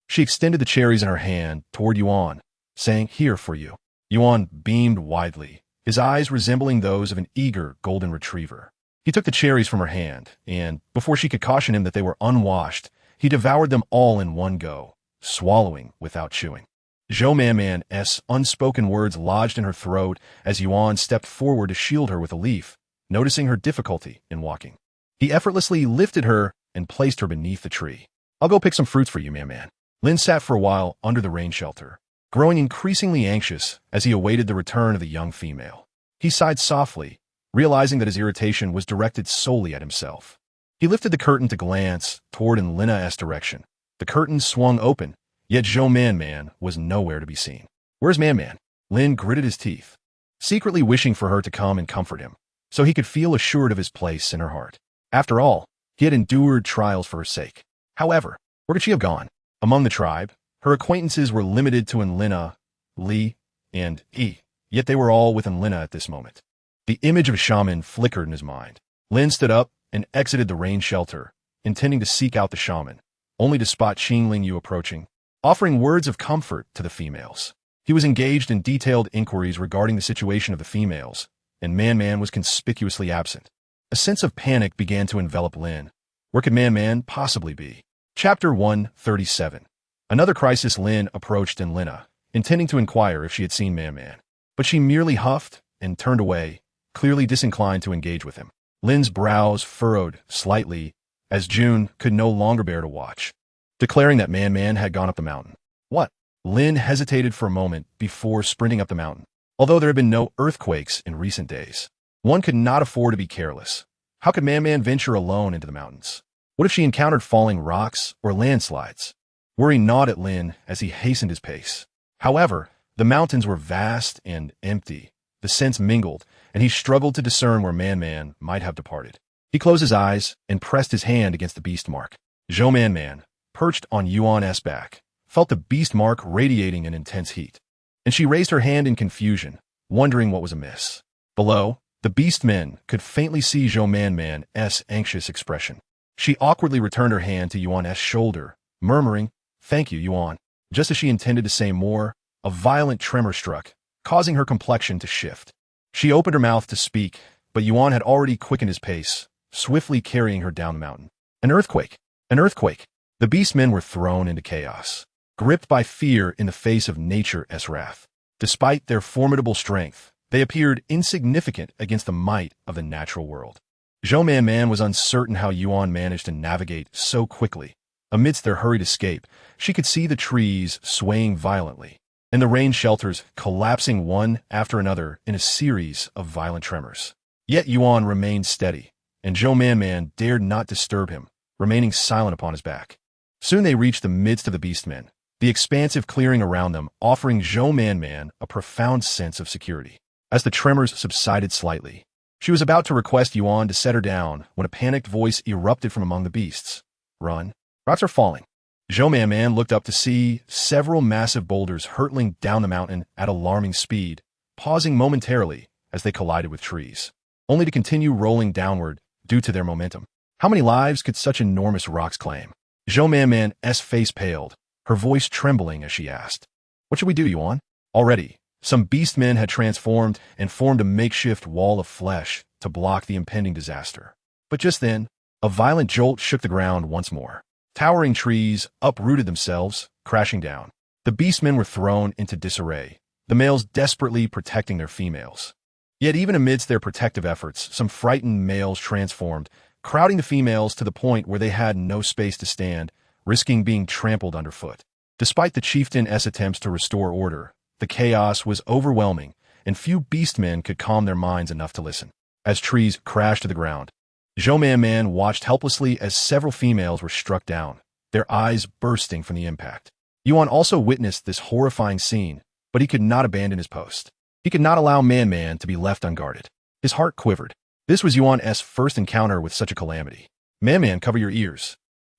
She extended the cherries in her hand toward Yuan, saying, Here for you. Yuan beamed widely, his eyes resembling those of an eager golden retriever. He took the cherries from her hand, and, before she could caution him that they were unwashed, he devoured them all in one go, swallowing without chewing. Zhou Man's unspoken words lodged in her throat as Yuan stepped forward to shield her with a leaf, noticing her difficulty in walking. He effortlessly lifted her and placed her beneath the tree. I'll go pick some fruits for you, Man. Lin sat for a while under the rain shelter, growing increasingly anxious as he awaited the return of the young female. He sighed softly, realizing that his irritation was directed solely at himself. He lifted the curtain to glance toward Lina's direction. The curtain swung open, yet Zhou Man was nowhere to be seen. Where's Man? Lin gritted his teeth, secretly wishing for her to come and comfort him, so he could feel assured of his place in her heart. After all, he had endured trials for her sake. However, where could she have gone? Among the tribe, her acquaintances were limited to Lina, Li, and Yi. yet they were all within Lina at this moment. The image of a shaman flickered in his mind. Lin stood up and exited the rain shelter, intending to seek out the shaman, only to spot Xing Yu approaching, offering words of comfort to the females. He was engaged in detailed inquiries regarding the situation of the females, and Man was conspicuously absent. A sense of panic began to envelop Lin. Where could Man possibly be? Chapter 137. Another crisis. Lin approached Lina, intending to inquire if she had seen Man, but she merely huffed and turned away, clearly disinclined to engage with him. Lin's brows furrowed slightly as June could no longer bear to watch, declaring that Man had gone up the mountain. What? Lin hesitated for a moment before sprinting up the mountain. Although there had been no earthquakes in recent days, one could not afford to be careless. How could Man venture alone into the mountains? What if she encountered falling rocks or landslides? Worry gnawed at Lin as he hastened his pace. However, the mountains were vast and empty. The scents mingled, and he struggled to discern where Man might have departed. He closed his eyes and pressed his hand against the beast mark. Zhou Man, perched on Yuan's back, felt the beast mark radiating an intense heat, and she raised her hand in confusion, wondering what was amiss. Below, the Beastmen could faintly see Zhou Man's anxious expression. She awkwardly returned her hand to Yuan's shoulder, murmuring, "Thank you, Yuan." Just as she intended to say more, a violent tremor struck, causing her complexion to shift. She opened her mouth to speak, but Yuan had already quickened his pace, swiftly carrying her down the mountain. An earthquake! An earthquake! The Beastmen were thrown into chaos, gripped by fear in the face of nature's wrath. Despite their formidable strength, they appeared insignificant against the might of the natural world. Zhou Man was uncertain how Yuan managed to navigate so quickly. Amidst their hurried escape, she could see the trees swaying violently, and the rain shelters collapsing one after another in a series of violent tremors. Yet Yuan remained steady, and Zhou Man dared not disturb him, remaining silent upon his back. Soon they reached the midst of the Beastmen, the expansive clearing around them offering Zhou Man a profound sense of security. As the tremors subsided slightly, she was about to request Yuan to set her down when a panicked voice erupted from among the beasts. "Run. Rocks are falling." Zhou Man looked up to see several massive boulders hurtling down the mountain at alarming speed, pausing momentarily as they collided with trees, only to continue rolling downward due to their momentum. How many lives could such enormous rocks claim? Zhou Man's face paled, her voice trembling as she asked, "What should we do, Yuan?" Already, some beastmen had transformed and formed a makeshift wall of flesh to block the impending disaster. But just then, a violent jolt shook the ground once more. Towering trees uprooted themselves, crashing down. The beastmen were thrown into disarray, the males desperately protecting their females. Yet even amidst their protective efforts, some frightened males transformed, crowding the females to the point where they had no space to stand, risking being trampled underfoot. Despite the chieftain's attempts to restore order, the chaos was overwhelming, and few beastmen could calm their minds enough to listen. As trees crashed to the ground, Zhou Man watched helplessly as several females were struck down, their eyes bursting from the impact. Yuan also witnessed this horrifying scene, but he could not abandon his post. He could not allow Man to be left unguarded. His heart quivered. This was Yuan's first encounter with such a calamity. Man, cover your ears."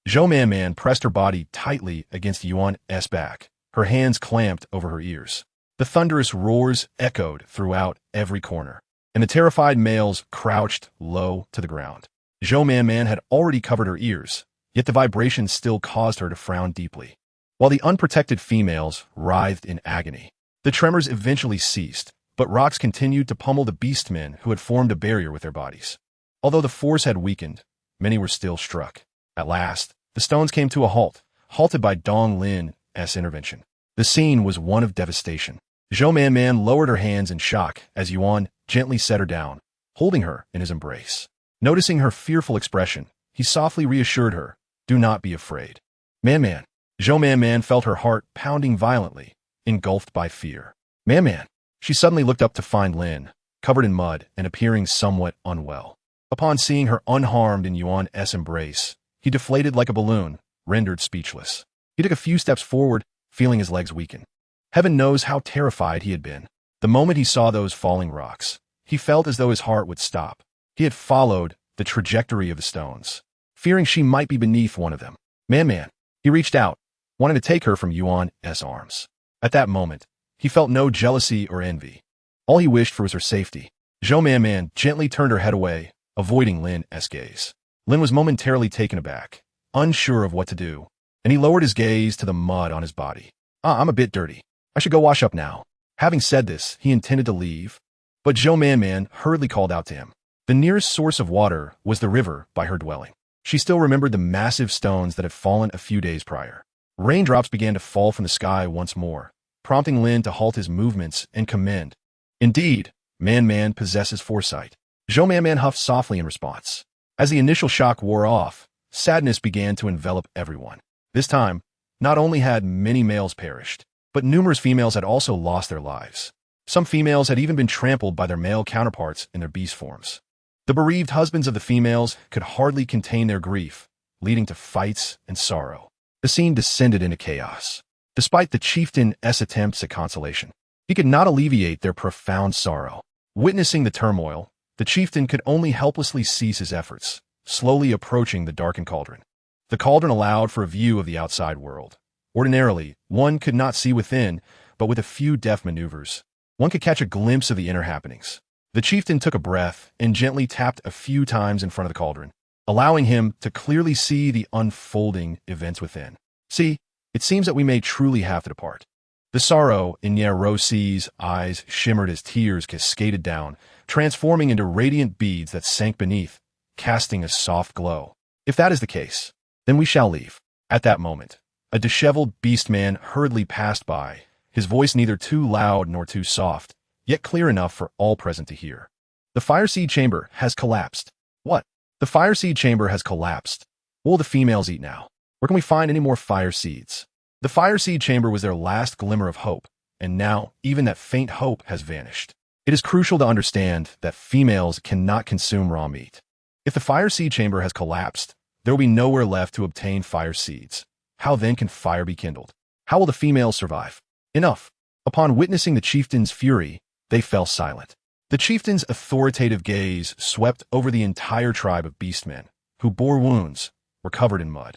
Zhou Man pressed her body tightly against Yuan's back, her hands clamped over her ears. The thunderous roars echoed throughout every corner, and the terrified males crouched low to the ground. Zhou Man had already covered her ears, yet the vibrations still caused her to frown deeply. While the unprotected females writhed in agony, the tremors eventually ceased, but rocks continued to pummel the beastmen who had formed a barrier with their bodies. Although the force had weakened, many were still struck. At last, the stones came to a halt, halted by Dong Lin's intervention. The scene was one of devastation. Zhou Man lowered her hands in shock as Yuan gently set her down, holding her in his embrace. Noticing her fearful expression, he softly reassured her, "Do not be afraid." Man. Zhou Man felt her heart pounding violently, engulfed by fear. Man. She suddenly looked up to find Lin, covered in mud and appearing somewhat unwell. Upon seeing her unharmed in Yuan's embrace, he deflated like a balloon, rendered speechless. He took a few steps forward, feeling his legs weaken. Heaven knows how terrified he had been. The moment he saw those falling rocks, he felt as though his heart would stop. He had followed the trajectory of the stones, fearing she might be beneath one of them. Man. He reached out, wanting to take her from Yuan's arms. At that moment, he felt no jealousy or envy. All he wished for was her safety. Zhou Man gently turned her head away, avoiding Lin's gaze. Lin was momentarily taken aback, unsure of what to do, and he lowered his gaze to the mud on his body. I'm a bit dirty. I should go wash up now. Having said this, he intended to leave, but Zhou Man hurriedly called out to him. The nearest source of water was the river by her dwelling. She still remembered the massive stones that had fallen a few days prior. Raindrops began to fall from the sky once more, prompting Lin to halt his movements and commend. Indeed, Man possesses foresight. Zhou Man huffed softly in response. As the initial shock wore off, sadness began to envelop everyone. This time, not only had many males perished, but numerous females had also lost their lives. Some females had even been trampled by their male counterparts in their beast forms. The bereaved husbands of the females could hardly contain their grief, leading to fights and sorrow. The scene descended into chaos. Despite the chieftain's attempts at consolation, he could not alleviate their profound sorrow. Witnessing the turmoil, the chieftain could only helplessly cease his efforts, slowly approaching the darkened cauldron. The cauldron allowed for a view of the outside world. Ordinarily, one could not see within, but with a few deft maneuvers, one could catch a glimpse of the inner happenings. The chieftain took a breath and gently tapped a few times in front of the cauldron, allowing him to clearly see the unfolding events within. See, it seems that we may truly have to depart. The sorrow in Rosi's eyes shimmered as tears cascaded down, transforming into radiant beads that sank beneath, casting a soft glow. If that is the case, then we shall leave. At that moment, a disheveled Beastman hurriedly passed by, his voice neither too loud nor too soft, yet clear enough for all present to hear. The fire seed chamber has collapsed. What? The fire seed chamber has collapsed. What will the females eat now? Where can we find any more fire seeds? The fire seed chamber was their last glimmer of hope, and now even that faint hope has vanished. It is crucial to understand that females cannot consume raw meat. If the fire seed chamber has collapsed, there will be nowhere left to obtain fire seeds. How then can fire be kindled? How will the females survive? Enough. Upon witnessing the chieftain's fury, they fell silent. The chieftain's authoritative gaze swept over the entire tribe of beastmen, who bore wounds, were covered in mud,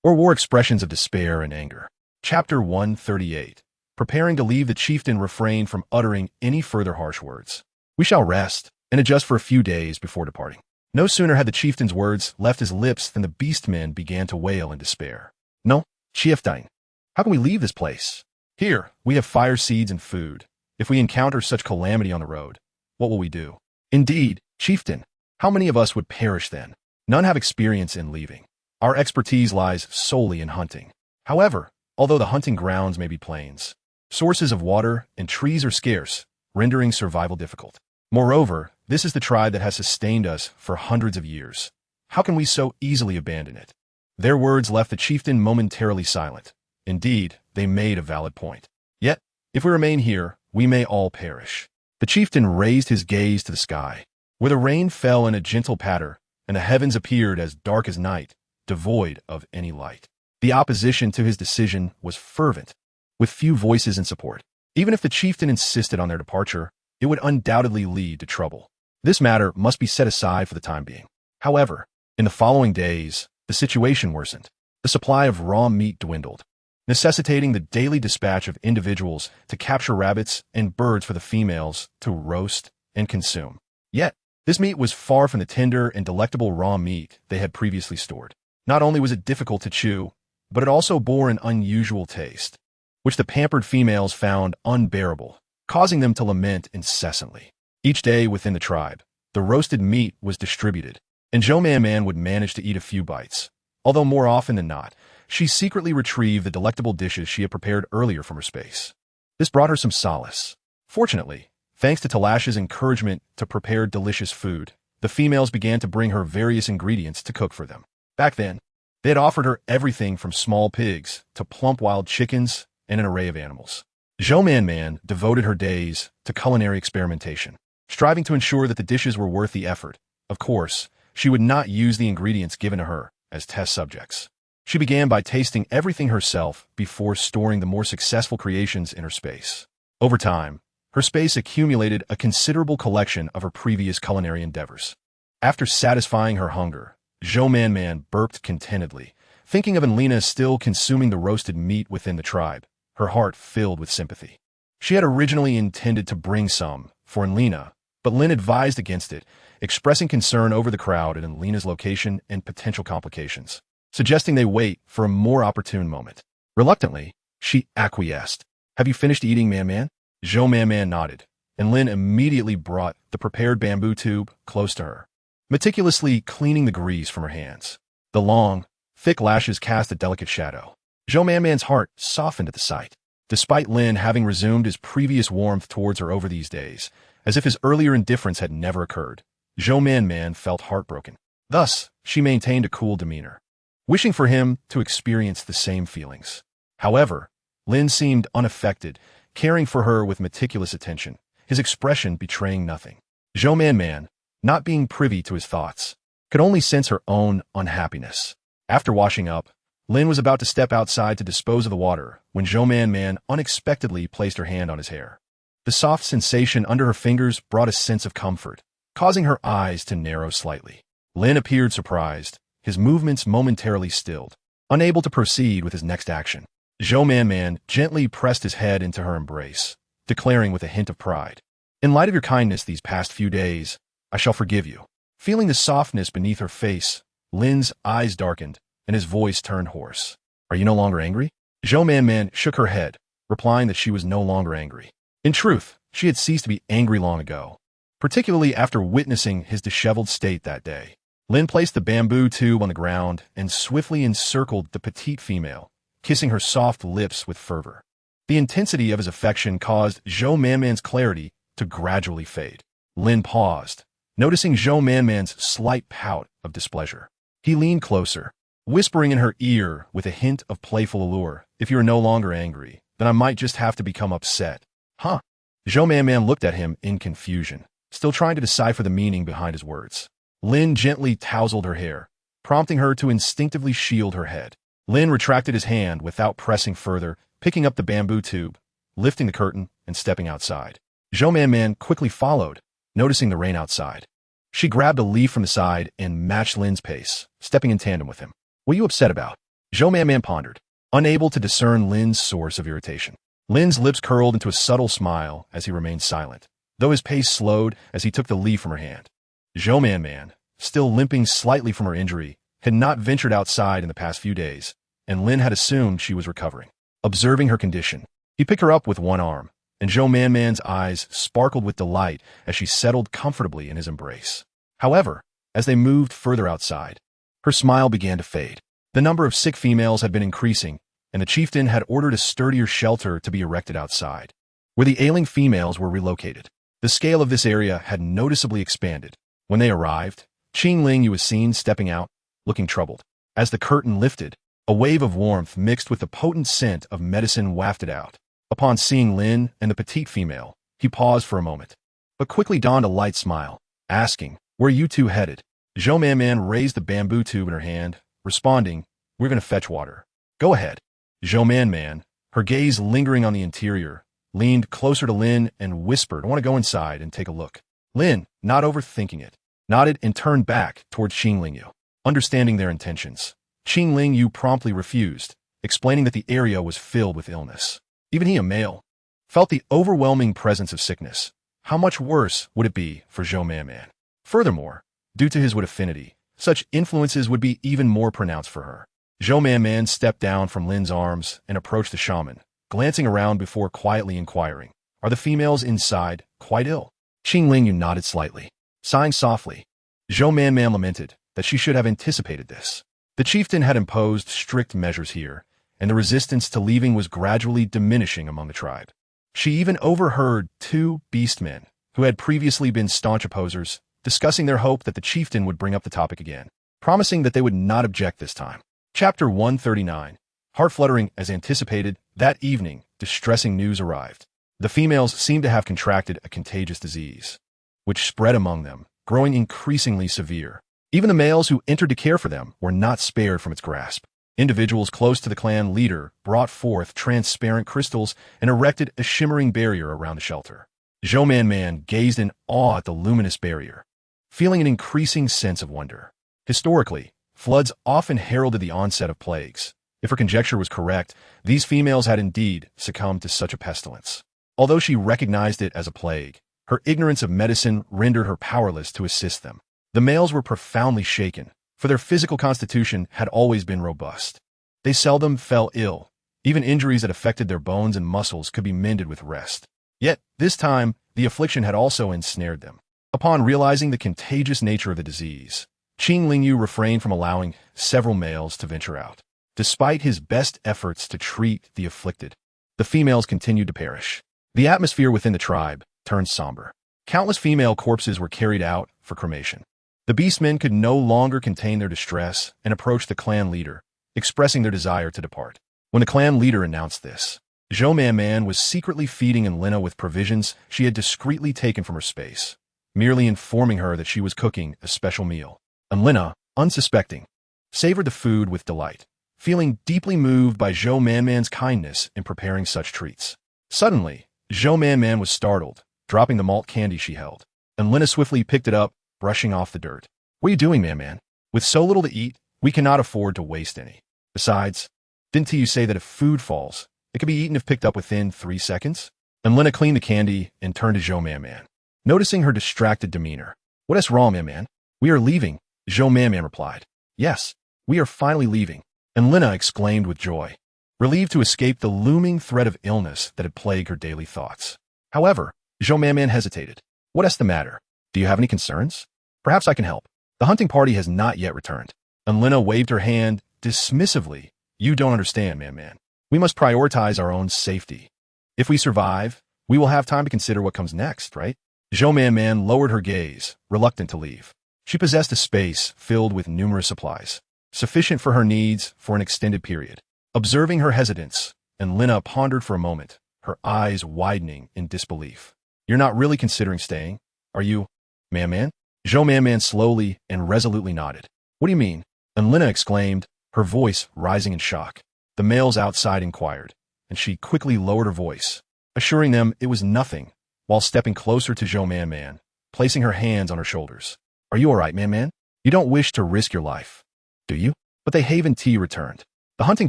or wore expressions of despair and anger. Chapter 138. Preparing to leave, the chieftain refrained from uttering any further harsh words. We shall rest and adjust for a few days before departing. No sooner had the chieftain's words left his lips than the beastmen began to wail in despair. No, chieftain, how can we leave this place? Here, we have fire seeds and food. If we encounter such calamity on the road, what will we do? Indeed, chieftain, how many of us would perish then? None have experience in leaving. Our expertise lies solely in hunting. However, although the hunting grounds may be plains, sources of water and trees are scarce, rendering survival difficult. Moreover, this is the tribe that has sustained us for hundreds of years. How can we so easily abandon it? Their words left the chieftain momentarily silent. Indeed, they made a valid point. Yet, if we remain here, we may all perish. The chieftain raised his gaze to the sky, where the rain fell in a gentle patter, and the heavens appeared as dark as night, devoid of any light. The opposition to his decision was fervent, with few voices in support. Even if the chieftain insisted on their departure, it would undoubtedly lead to trouble. This matter must be set aside for the time being. However, in the following days, the situation worsened. The supply of raw meat dwindled, necessitating the daily dispatch of individuals to capture rabbits and birds for the females to roast and consume. Yet, this meat was far from the tender and delectable raw meat they had previously stored. Not only was it difficult to chew, but it also bore an unusual taste, which the pampered females found unbearable, causing them to lament incessantly. Each day within the tribe, the roasted meat was distributed, and Zhou Man would manage to eat a few bites, although more often than not, she secretly retrieved the delectable dishes she had prepared earlier from her space. This brought her some solace. Fortunately, thanks to Talash's encouragement to prepare delicious food, the females began to bring her various ingredients to cook for them. Back then, they had offered her everything from small pigs to plump wild chickens and an array of animals. Zhou Man devoted her days to culinary experimentation, striving to ensure that the dishes were worth the effort. Of course, she would not use the ingredients given to her as test subjects. She began by tasting everything herself before storing the more successful creations in her space. Over time, her space accumulated a considerable collection of her previous culinary endeavors. After satisfying her hunger, Zhou Man burped contentedly, thinking of Enlina still consuming the roasted meat within the tribe, her heart filled with sympathy. She had originally intended to bring some for Lena, but Lin advised against it, expressing concern over the crowd and Lena's location and potential complications, suggesting they wait for a more opportune moment. Reluctantly, she acquiesced. "Have you finished eating, Man-Man?" Zhou Man-Man nodded, and Lin immediately brought the prepared bamboo tube close to her, meticulously cleaning the grease from her hands. The long, thick lashes cast a delicate shadow. Zhou Man-Man's heart softened at the sight. Despite Lin having resumed his previous warmth towards her over these days, as if his earlier indifference had never occurred, Zhou Man-Man felt heartbroken. Thus, she maintained a cool demeanor, wishing for him to experience the same feelings. However, Lin seemed unaffected, caring for her with meticulous attention, his expression betraying nothing. Zhou Man-Man, not being privy to his thoughts, could only sense her own unhappiness. After washing up, Lin was about to step outside to dispose of the water when Zhou Man-Man unexpectedly placed her hand on his hair. The soft sensation under her fingers brought a sense of comfort, causing her eyes to narrow slightly. Lin appeared surprised, his movements momentarily stilled, unable to proceed with his next action. Zhou Man-Man gently pressed his head into her embrace, declaring with a hint of pride, "In light of your kindness these past few days, I shall forgive you." Feeling the softness beneath her face, Lin's eyes darkened, and his voice turned hoarse. "Are you no longer angry?" Zhou Man-Man shook her head, replying that she was no longer angry. In truth, she had ceased to be angry long ago, particularly after witnessing his disheveled state that day. Lin placed the bamboo tube on the ground and swiftly encircled the petite female, kissing her soft lips with fervor. The intensity of his affection caused Zhou Man-Man's clarity to gradually fade. Lin paused, noticing Zhou Man-Man's slight pout of displeasure. He leaned closer, whispering in her ear with a hint of playful allure, "If you are no longer angry, then I might just have to become upset." Huh? Zhou Man-Man looked at him in confusion, still trying to decipher the meaning behind his words. Lin gently tousled her hair, prompting her to instinctively shield her head. Lin retracted his hand without pressing further, picking up the bamboo tube, lifting the curtain, and stepping outside. Zhou Man-Man quickly followed, noticing the rain outside. She grabbed a leaf from the side and matched Lin's pace, stepping in tandem with him. "What are you upset about?" Zhou Man-Man pondered, unable to discern Lin's source of irritation. Lin's lips curled into a subtle smile as he remained silent, though his pace slowed as he took the leaf from her hand. Zhou Man-Man, still limping slightly from her injury, had not ventured outside in the past few days, and Lin had assumed she was recovering. Observing her condition, he picked her up with one arm, and Zhou Man-Man's eyes sparkled with delight as she settled comfortably in his embrace. However, as they moved further outside, her smile began to fade. The number of sick females had been increasing, and the chieftain had ordered a sturdier shelter to be erected outside, where the ailing females were relocated. The scale of this area had noticeably expanded. When they arrived, Qing Ling was seen stepping out, looking troubled. As the curtain lifted, a wave of warmth mixed with the potent scent of medicine wafted out. Upon seeing Lin and the petite female, he paused for a moment, but quickly donned a light smile, asking, "Where are you two headed?" Zhou Man-Man raised the bamboo tube in her hand, responding, "We're going to fetch water." "Go ahead." Zhou Man-Man, her gaze lingering on the interior, leaned closer to Lin and whispered, "I want to go inside and take a look." Lin, not overthinking it, nodded and turned back towards Qing Lingyu. Understanding their intentions, Qing Lingyu promptly refused, explaining that the area was filled with illness. Even he, a male, felt the overwhelming presence of sickness. How much worse would it be for Zhou Man-Man? Furthermore, due to his wood affinity, such influences would be even more pronounced for her. Zhou Man-Man stepped down from Lin's arms and approached the shaman, glancing around before quietly inquiring, "Are the females inside quite ill?" Qing Lingyu nodded slightly. Sighing softly, Zhou Man-Man lamented that she should have anticipated this. The chieftain had imposed strict measures here, and the resistance to leaving was gradually diminishing among the tribe. She even overheard two Beastmen, who had previously been staunch opposers, discussing their hope that the chieftain would bring up the topic again, promising that they would not object this time. Chapter 139. Heart-fluttering as anticipated, that evening, distressing news arrived. The females seemed to have contracted a contagious disease, which spread among them, growing increasingly severe. Even the males who entered to care for them were not spared from its grasp. Individuals close to the clan leader brought forth transparent crystals and erected a shimmering barrier around the shelter. Zhou Man-Man gazed in awe at the luminous barrier, feeling an increasing sense of wonder. Historically, floods often heralded the onset of plagues. If her conjecture was correct, these females had indeed succumbed to such a pestilence. Although she recognized it as a plague, Her ignorance of medicine rendered her powerless to assist them. The males were profoundly shaken, for their physical constitution had always been robust. They seldom fell ill. Even injuries that affected their bones and muscles could be mended with rest. Yet, this time, the affliction had also ensnared them. Upon realizing the contagious nature of the disease, Qing Lingyu refrained from allowing several males to venture out. Despite his best efforts to treat the afflicted, the females continued to perish. The atmosphere within the tribe turned somber. Countless female corpses were carried out for cremation. The Beastmen could no longer contain their distress and approached the clan leader, expressing their desire to depart. When the clan leader announced this, Zhou Man was secretly feeding Enlina with provisions she had discreetly taken from her space, merely informing her that she was cooking a special meal. Enlina, unsuspecting, savored the food with delight, feeling deeply moved by Zhou Man's kindness in preparing such treats. Suddenly, Zhou Man was startled, dropping the malt candy she held. Enlina swiftly picked it up, brushing off the dirt. "What are you doing, Man? With so little to eat, we cannot afford to waste any. Besides, didn't you say that if food falls, it can be eaten if picked up within 3 seconds? Enlina cleaned the candy and turned to Zhou Man. Noticing her distracted demeanor. "What is wrong, Man? We are leaving," Zhou Man replied. "Yes, we are finally leaving," Enlina exclaimed with joy, relieved to escape the looming threat of illness that had plagued her daily thoughts. However, Zhou Man hesitated. "What is the matter? Do you have any concerns? Perhaps I can help. The hunting party has not yet returned." Enlina waved her hand dismissively. "You don't understand, Man. We must prioritize our own safety. If we survive, we will have time to consider what comes next, right?" Zhou Man lowered her gaze, reluctant to leave. She possessed a space filled with numerous supplies, sufficient for her needs for an extended period. Observing her hesitance, Enlina pondered for a moment, her eyes widening in disbelief. "You're not really considering staying, are you, Man? Zhou Man slowly and resolutely nodded. "What do you mean?" Enlina exclaimed, her voice rising in shock. The males outside inquired, and she quickly lowered her voice, assuring them it was nothing, while stepping closer to Zhou Man, placing her hands on her shoulders. "Are you all right, Man? You don't wish to risk your life, do you?" But they Haven Tea returned. "The hunting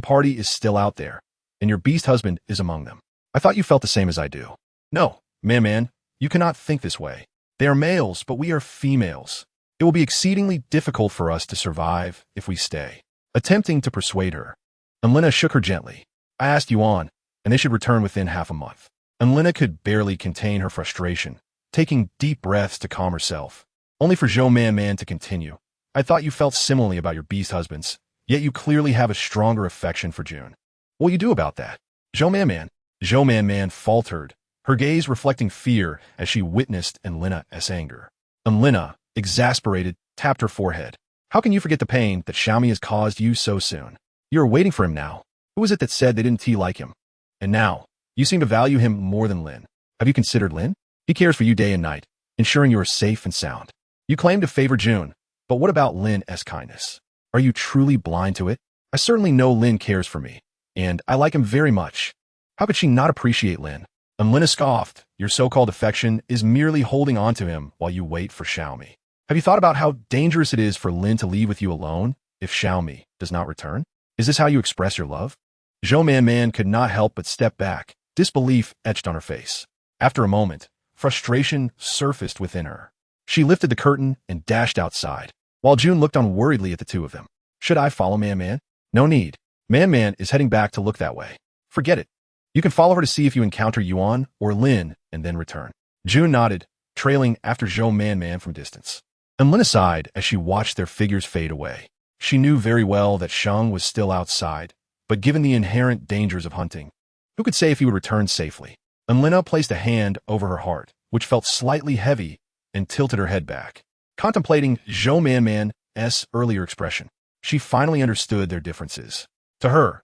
party is still out there, and your beast husband is among them. I thought you felt the same as I do." "No, Man, you cannot think this way. They are males, but we are females. It will be exceedingly difficult for us to survive if we stay." Attempting to persuade her, Enlina shook her gently. "I asked you on, and they should return within half a month." Enlina could barely contain her frustration, taking deep breaths to calm herself, only for Zhou Man to continue. "I thought you felt similarly about your beast husbands, yet you clearly have a stronger affection for June. What will you do about that?" Zhou Man faltered, her gaze reflecting fear as she witnessed Enlina's anger. Enlina, exasperated, tapped her forehead. "How can you forget the pain that Xiaomi has caused you so soon? You are waiting for him now. Who was it that said they didn't like him? And now, you seem to value him more than Lin. Have you considered Lin? He cares for you day and night, ensuring you are safe and sound. You claim to favor June, but what about Lin's kindness? Are you truly blind to it? I certainly know Lin cares for me, and I like him very much. How could she not appreciate Lin?" Enlina scoffed. "Your so-called affection is merely holding on to him while you wait for Xiaomi. Have you thought about how dangerous it is for Lin to leave with you alone if Xiaomi does not return? Is this how you express your love?" Zhou Man could not help but step back, disbelief etched on her face. After a moment, frustration surfaced within her. She lifted the curtain and dashed outside, while June looked on worriedly at the two of them. "Should I follow Man? "No need. Man is heading back to look that way. Forget it. You can follow her to see if you encounter Yuan or Lin and then return." June nodded, trailing after Zhou Man from distance. Enlina sighed as she watched their figures fade away. She knew very well that Shang was still outside, but given the inherent dangers of hunting, who could say if he would return safely? Enlina placed a hand over her heart, which felt slightly heavy, and tilted her head back. Contemplating Zhou Man's earlier expression, she finally understood their differences. To her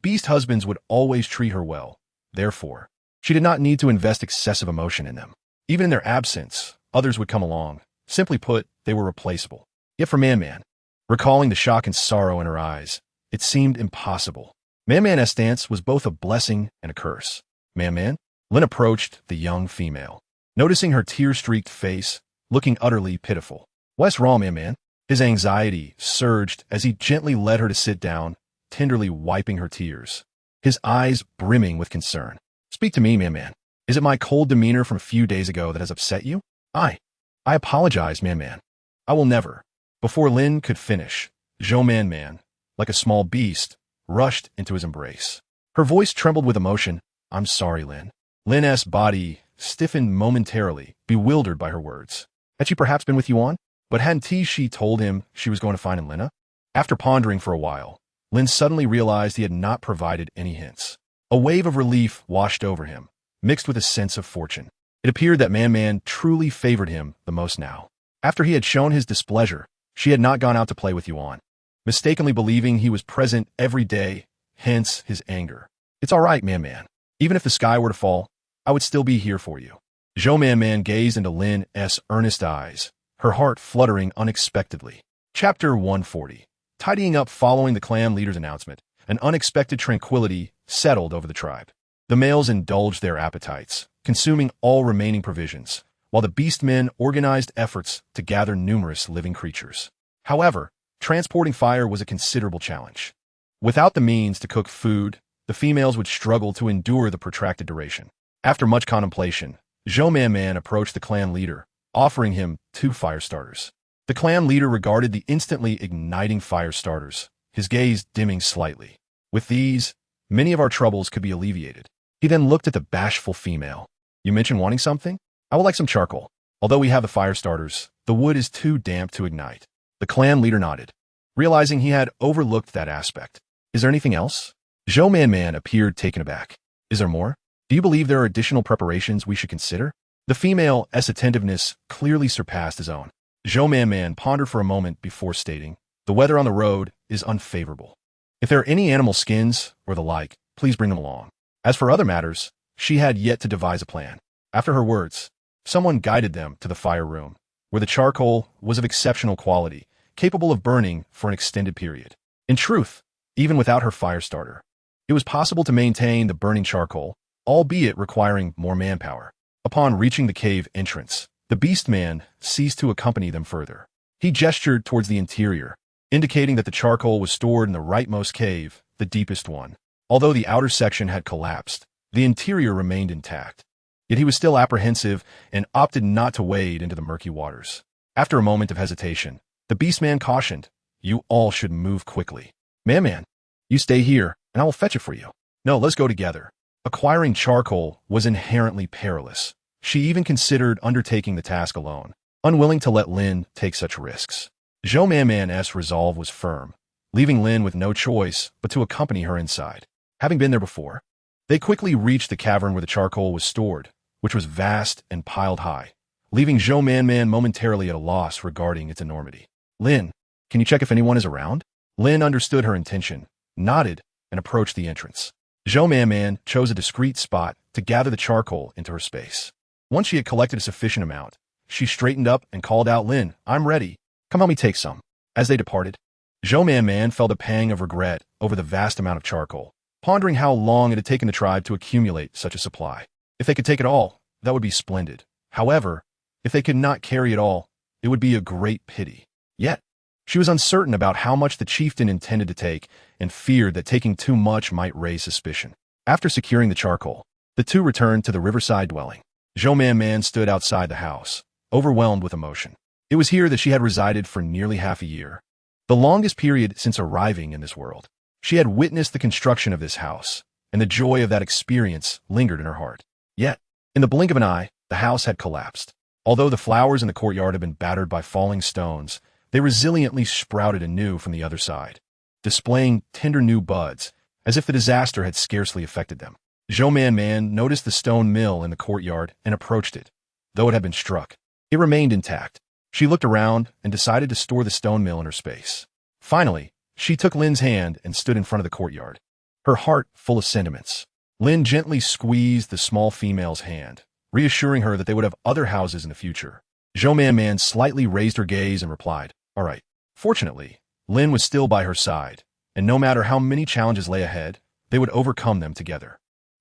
beast husbands would always treat her well. Therefore, she did not need to invest excessive emotion in them. Even in their absence, others would come along. Simply put, they were replaceable. Yet for Man, recalling the shock and sorrow in her eyes, it seemed impossible. Man's stance was both a blessing and a curse. Man, Lin approached the young female, noticing her tear-streaked face, looking utterly pitiful. "What's wrong, Man?" His anxiety surged as he gently led her to sit down, tenderly wiping her tears, his eyes brimming with concern. "Speak to me, Man. Is it my cold demeanor from a few days ago that has upset you? I apologize, Man. I will never. Before Lin could finish, Zhou Man, like a small beast, rushed into his embrace. Her voice trembled with emotion. I'm sorry, Lin. Lin's body stiffened momentarily, bewildered by her words. Had she perhaps been with Yuan? But hadn't she told him she was going to find Lina? After pondering for a while, Lin suddenly realized he had not provided any hints. A wave of relief washed over him, mixed with a sense of fortune. It appeared that Man truly favored him the most now. After he had shown his displeasure, she had not gone out to play with Yuan, mistakenly believing he was present every day, hence his anger. It's all right, Man. Even if the sky were to fall, I would still be here for you. Zhou Man gazed into Lin's earnest eyes, her heart fluttering unexpectedly. Chapter 140. Tidying up following the clan leader's announcement, an unexpected tranquility settled over the tribe. The males indulged their appetites, consuming all remaining provisions, while the Beastmen organized efforts to gather numerous living creatures. However, transporting fire was a considerable challenge. Without the means to cook food, the females would struggle to endure the protracted duration. After much contemplation, Zhou Man approached the clan leader, offering him 2 fire starters. The clan leader regarded the instantly igniting fire starters, his gaze dimming slightly. With these, many of our troubles could be alleviated. He then looked at the bashful female. You mentioned wanting something? I would like some charcoal. Although we have the fire starters, the wood is too damp to ignite. The clan leader nodded, realizing he had overlooked that aspect. Is there anything else? Zhou Man appeared taken aback. Is there more? Do you believe there are additional preparations we should consider? The female's attentiveness clearly surpassed his own. Zhou Man pondered for a moment before stating, the weather on the road is unfavorable. If there are any animal skins or the like, please bring them along. As for other matters, she had yet to devise a plan. After her words, someone guided them to the fire room, where the charcoal was of exceptional quality, capable of burning for an extended period. In truth, even without her fire starter, it was possible to maintain the burning charcoal, albeit requiring more manpower. Upon reaching the cave entrance, the Beastman ceased to accompany them further. He gestured towards the interior, indicating that the charcoal was stored in the rightmost cave, the deepest one. Although the outer section had collapsed, the interior remained intact. Yet he was still apprehensive and opted not to wade into the murky waters. After a moment of hesitation, the Beastman cautioned, you all should move quickly. Man, you stay here, and I will fetch it for you. No, let's go together. Acquiring charcoal was inherently perilous. She even considered undertaking the task alone, unwilling to let Lin take such risks. Zhou Man's resolve was firm, leaving Lin with no choice but to accompany her inside. Having been there before, they quickly reached the cavern where the charcoal was stored, which was vast and piled high, leaving Zhou Man momentarily at a loss regarding its enormity. Lin, can you check if anyone is around? Lin understood her intention, nodded, and approached the entrance. Zhou Man chose a discreet spot to gather the charcoal into her space. Once she had collected a sufficient amount, she straightened up and called out, Lin, I'm ready. Come help me take some. As they departed, Zhou Man felt a pang of regret over the vast amount of charcoal, pondering how long it had taken the tribe to accumulate such a supply. If they could take it all, that would be splendid. However, if they could not carry it all, it would be a great pity. Yet, she was uncertain about how much the chieftain intended to take and feared that taking too much might raise suspicion. After securing the charcoal, the two returned to the riverside dwelling. Zhou Man stood outside the house, overwhelmed with emotion. It was here that she had resided for nearly half a year, the longest period since arriving in this world. She had witnessed the construction of this house, and the joy of that experience lingered in her heart. Yet, in the blink of an eye, the house had collapsed. Although the flowers in the courtyard had been battered by falling stones, they resiliently sprouted anew from the other side, displaying tender new buds, as if the disaster had scarcely affected them. Zhou Man noticed the stone mill in the courtyard and approached it. Though it had been struck, it remained intact. She looked around and decided to store the stone mill in her space. Finally, she took Lin's hand and stood in front of the courtyard, her heart full of sentiments. Lin gently squeezed the small female's hand, reassuring her that they would have other houses in the future. Zhou Man slightly raised her gaze and replied, all right. Fortunately, Lin was still by her side, and no matter how many challenges lay ahead, they would overcome them together.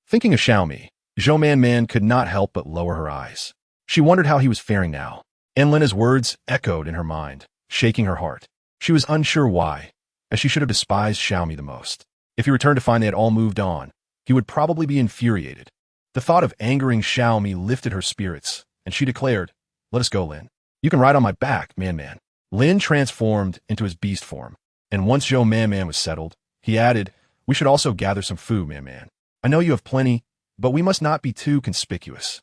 Thinking of Xiaomi, Zhou Man could not help but lower her eyes. She wondered how he was faring now, and Lina's words echoed in her mind, shaking her heart. She was unsure why, as she should have despised Xiaomi the most. If he returned to find they had all moved on, he would probably be infuriated. The thought of angering Xiaomi lifted her spirits, and she declared, "Let us go, Lin. You can ride on my back, Man. Lin transformed into his beast form, and once Zhou Man was settled, he added, "We should also gather some food, Man. I know you have plenty, but we must not be too conspicuous."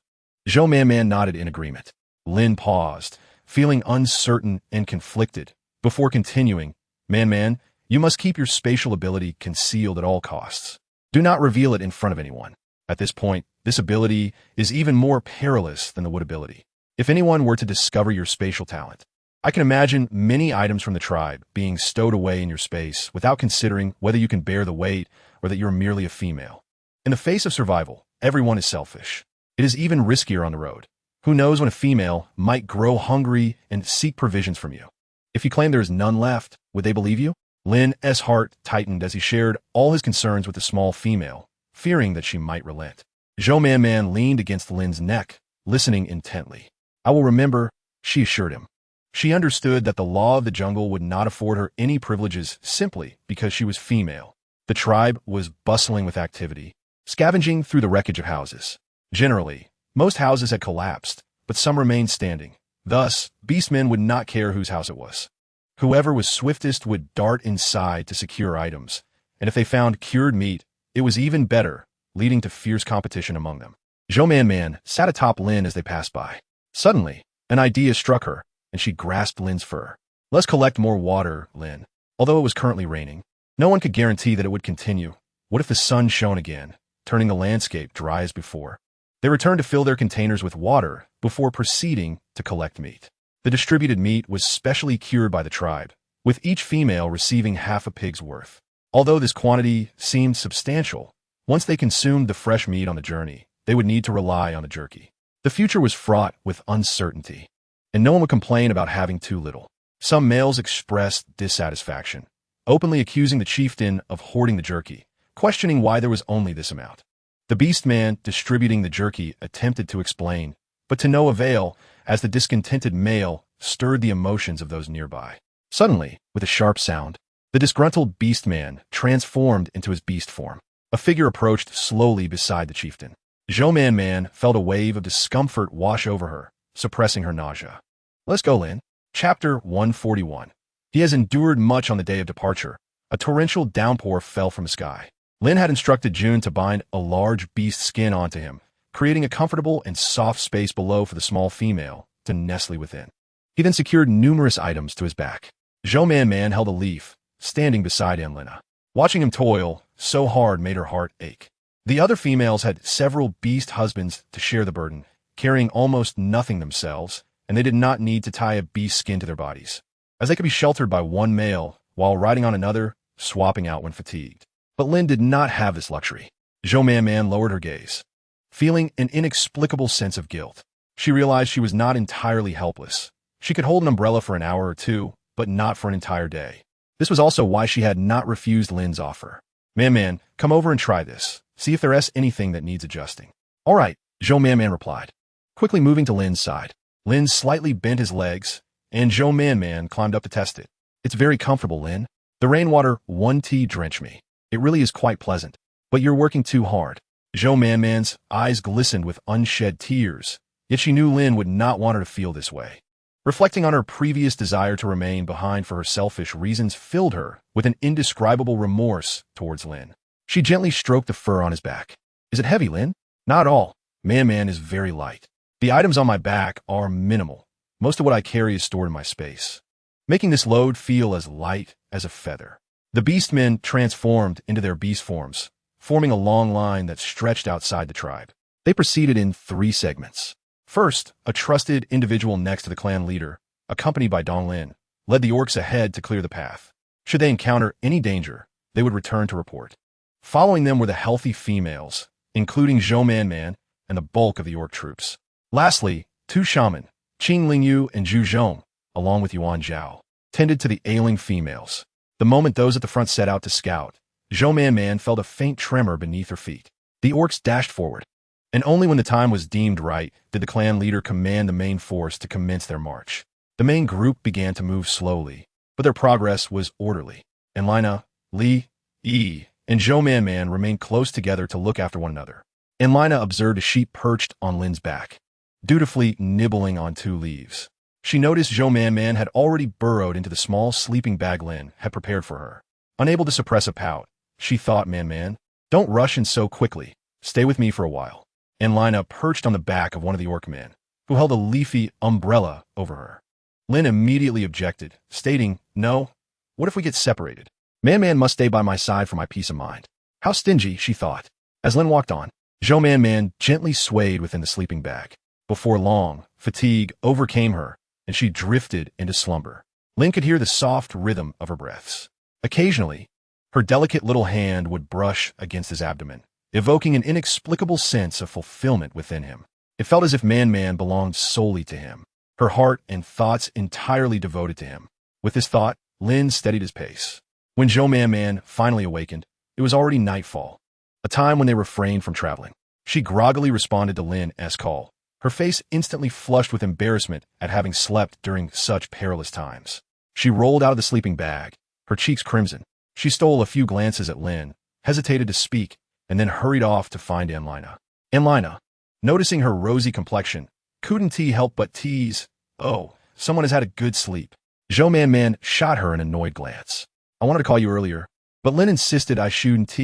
Zhou Man nodded in agreement. Lin paused, feeling uncertain and conflicted, before continuing, Man, you must keep your spatial ability concealed at all costs. Do not reveal it in front of anyone. At this point, this ability is even more perilous than the wood ability. If anyone were to discover your spatial talent, I can imagine many items from the tribe being stowed away in your space without considering whether you can bear the weight or that you're merely a female. In the face of survival, everyone is selfish. It is even riskier on the road. Who knows when a female might grow hungry and seek provisions from you? If you claim there is none left, would they believe you? Lin's heart tightened as he shared all his concerns with the small female, fearing that she might relent. Zhou Man leaned against Lin's neck, listening intently. "I will remember," she assured him. She understood that the law of the jungle would not afford her any privileges simply because she was female. The tribe was bustling with activity, scavenging through the wreckage of houses. Generally, most houses had collapsed, but some remained standing. Thus, Beastmen would not care whose house it was. Whoever was swiftest would dart inside to secure items, and if they found cured meat, it was even better, leading to fierce competition among them. Zhou Man sat atop Lin as they passed by. Suddenly, an idea struck her, and she grasped Lin's fur. "Let's collect more water, Lin." Although it was currently raining, no one could guarantee that it would continue. What if the sun shone again, turning the landscape dry as before? They returned to fill their containers with water before proceeding to collect meat. The distributed meat was specially cured by the tribe, with each female receiving half a pig's worth. Although this quantity seemed substantial, once they consumed the fresh meat on the journey, they would need to rely on the jerky. The future was fraught with uncertainty, and no one would complain about having too little. Some males expressed dissatisfaction, openly accusing the chieftain of hoarding the jerky, questioning why there was only this amount. The Beastman distributing the jerky attempted to explain, but to no avail, as the discontented male stirred the emotions of those nearby. Suddenly, with a sharp sound, the disgruntled Beastman transformed into his beast form. A figure approached slowly beside the chieftain. Zhou Man felt a wave of discomfort wash over her, suppressing her nausea. "Let's go, Lin." Chapter 141. He has endured much on the day of departure. A torrential downpour fell from the sky. Lin had instructed June to bind a large beast skin onto him, creating a comfortable and soft space below for the small female to nestle within. He then secured numerous items to his back. Zhou Man held a leaf, standing beside Lina. Watching him toil so hard made her heart ache. The other females had several beast husbands to share the burden, carrying almost nothing themselves, and they did not need to tie a beast skin to their bodies, as they could be sheltered by one male while riding on another, swapping out when fatigued. But Lin did not have this luxury. Zhou Man lowered her gaze. Feeling an inexplicable sense of guilt, she realized she was not entirely helpless. She could hold an umbrella for an hour or two, but not for an entire day. This was also why she had not refused Lin's offer. Man, come over and try this. See if there is anything that needs adjusting." "All right," Zhou Man replied, quickly moving to Lin's side. Lin slightly bent his legs, and Zhou Man climbed up to test it. "It's very comfortable, Lin. The rainwater won't drench me. It really is quite pleasant. But you're working too hard." Zhou Man's eyes glistened with unshed tears, yet she knew Lin would not want her to feel this way. Reflecting on her previous desire to remain behind for her selfish reasons filled her with an indescribable remorse towards Lin. She gently stroked the fur on his back. "Is it heavy, Lin?" "Not at all. Man is very light. The items on my back are minimal. Most of what I carry is stored in my space, making this load feel as light as a feather." The beastmen transformed into their beast forms, forming a long line that stretched outside the tribe. They proceeded in 3 segments. First, a trusted individual next to the clan leader, accompanied by Dong Lin, led the orcs ahead to clear the path. Should they encounter any danger, they would return to report. Following them were the healthy females, including Zhou Man and the bulk of the orc troops. Lastly, 2 shaman, Qing Lingyu and Zhu Zhong, along with Yuan Zhao, tended to the ailing females. The moment those at the front set out to scout, Zhou Man felt a faint tremor beneath her feet. The orcs dashed forward, and only when the time was deemed right did the clan leader command the main force to commence their march. The main group began to move slowly, but their progress was orderly, and Lina, Li, Yi, and Zhou Man remained close together to look after one another. and Lina observed a sheep perched on Lin's back, dutifully nibbling on 2 leaves. She noticed Zhou Man Man had already burrowed into the small sleeping bag Lin had prepared for her. Unable to suppress a pout, she thought, Man Man, don't rush in so quickly. Stay with me for a while. And Lina perched on the back of one of the orc men, who held a leafy umbrella over her. Lin immediately objected, stating, No, what if we get separated? Man Man must stay by my side for my peace of mind. How stingy, she thought. As Lin walked on, Zhou Man Man gently swayed within the sleeping bag. Before long, fatigue overcame her, and she drifted into slumber. Lin could hear the soft rhythm of her breaths. Occasionally, her delicate little hand would brush against his abdomen, evoking an inexplicable sense of fulfillment within him. It felt as if Man Man belonged solely to him, her heart and thoughts entirely devoted to him. With this thought, Lin steadied his pace. When Zhou Man Man finally awakened, it was already nightfall, a time when they refrained from traveling. She groggily responded to Lin's call, her face instantly flushed with embarrassment at having slept during such perilous times. She rolled out of the sleeping bag, her cheeks crimson. She stole a few glances at Lin, hesitated to speak, and then hurried off to find Lina. Lina, noticing her rosy complexion, couldn't help but tease, Oh, someone has had a good sleep. Zhou Man Man shot her an annoyed glance. I wanted to call you earlier, but Lin insisted I shouldn't,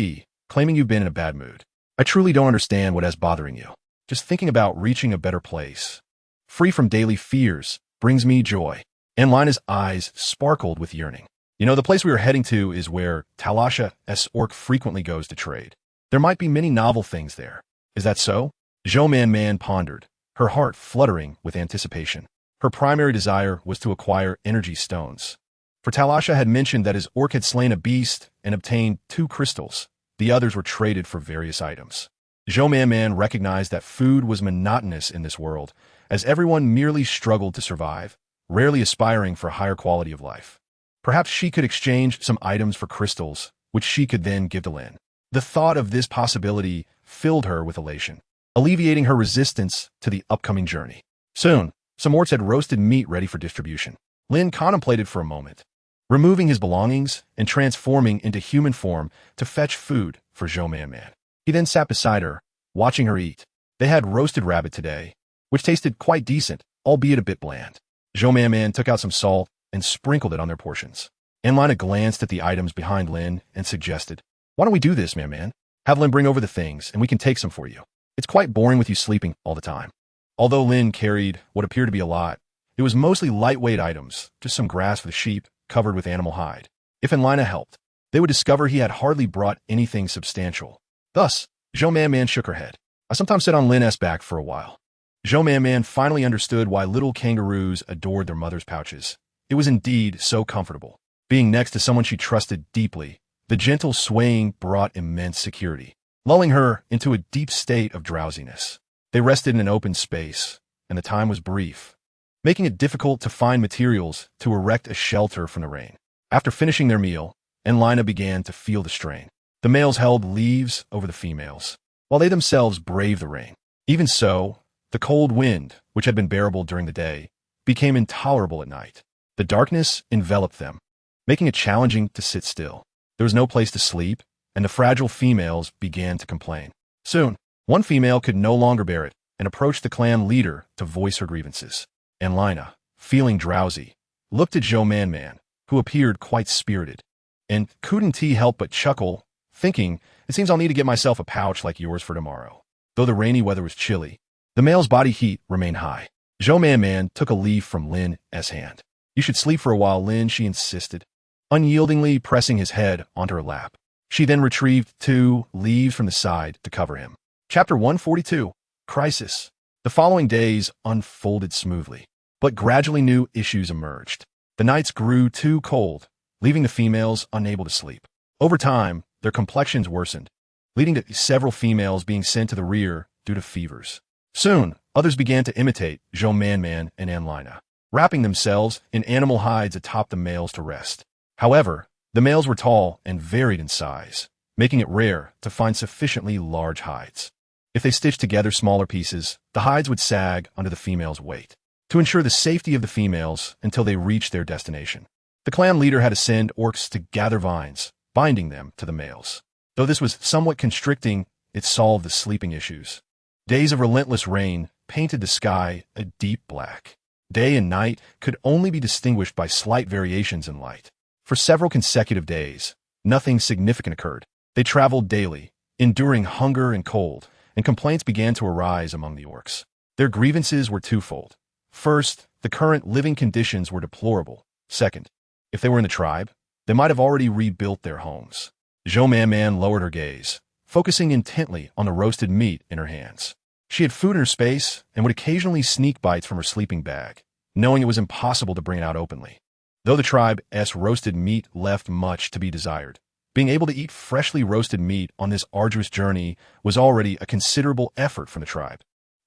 claiming you've been in a bad mood. I truly don't understand what is bothering you. Just thinking about reaching a better place, free from daily fears, brings me joy. And Lina's eyes sparkled with yearning. You know, the place we are heading to is where Talasha's orc frequently goes to trade. There might be many novel things there. Is that so? Zhou Man Man pondered, her heart fluttering with anticipation. Her primary desire was to acquire energy stones. For Talasha had mentioned that his orc had slain a beast and obtained 2 crystals. The others were traded for various items. Zhou Man Man recognized that food was monotonous in this world, as everyone merely struggled to survive, rarely aspiring for a higher quality of life. Perhaps she could exchange some items for crystals, which she could then give to Lin. The thought of this possibility filled her with elation, alleviating her resistance to the upcoming journey. Soon, some orcs had roasted meat ready for distribution. Lin contemplated for a moment, removing his belongings and transforming into human form to fetch food for Zhou Man Man. He then sat beside her, watching her eat. They had roasted rabbit today, which tasted quite decent, albeit a bit bland. Zhou Man Man took out some salt and sprinkled it on their portions. Lina glanced at the items behind Lin and suggested, Why don't we do this, Man Man? Have Lin bring over the things, and we can take some for you. It's quite boring with you sleeping all the time. Although Lin carried what appeared to be a lot, it was mostly lightweight items, just some grass for the sheep, covered with animal hide. If Lina helped, they would discover he had hardly brought anything substantial. Thus, Zhou Man Man shook her head. I sometimes sit on Lin's back for a while. Zhou Man Man finally understood why little kangaroos adored their mother's pouches. It was indeed so comfortable. Being next to someone she trusted deeply, the gentle swaying brought immense security, lulling her into a deep state of drowsiness. They rested in an open space, and the time was brief, making it difficult to find materials to erect a shelter from the rain. After finishing their meal, Lina began to feel the strain. The males held leaves over the females, while they themselves braved the rain. Even so, the cold wind, which had been bearable during the day, became intolerable at night. The darkness enveloped them, making it challenging to sit still. There was no place to sleep, and the fragile females began to complain. Soon, one female could no longer bear it and approached the clan leader to voice her grievances. Lina, feeling drowsy, looked at Zhou Man Man, who appeared quite spirited, and couldn't help but chuckle, thinking, It seems I'll need to get myself a pouch like yours for tomorrow. Though the rainy weather was chilly, the male's body heat remained high. Zhou Man Man took a leaf from Lin's hand. You should sleep for a while, Lin, she insisted, unyieldingly pressing his head onto her lap. She then retrieved 2 leaves from the side to cover him. Chapter 142, Crisis. The following days unfolded smoothly, but gradually new issues emerged. The nights grew too cold, leaving the females unable to sleep. Over time, their complexions worsened, leading to several females being sent to the rear due to fevers. Soon, others began to imitate Zhou Man Man and Lina, wrapping themselves in animal hides atop the males to rest. However, the males were tall and varied in size, making it rare to find sufficiently large hides. If they stitched together smaller pieces, the hides would sag under the females' weight, to ensure the safety of the females until they reached their destination. The clan leader had to send orcs to gather vines, binding them to the males. Though this was somewhat constricting, it solved the sleeping issues. Days of relentless rain painted the sky a deep black. Day and night could only be distinguished by slight variations in light. For several consecutive days, nothing significant occurred. They traveled daily, enduring hunger and cold, and complaints began to arise among the orcs. Their grievances were twofold. First, the current living conditions were deplorable. Second, if they were in the tribe, they might have already rebuilt their homes. Zhou Man lowered her gaze, focusing intently on the roasted meat in her hands. She had food in her space and would occasionally sneak bites from her sleeping bag, knowing it was impossible to bring it out openly. Though the tribe's roasted meat left much to be desired, being able to eat freshly roasted meat on this arduous journey was already a considerable effort from the tribe.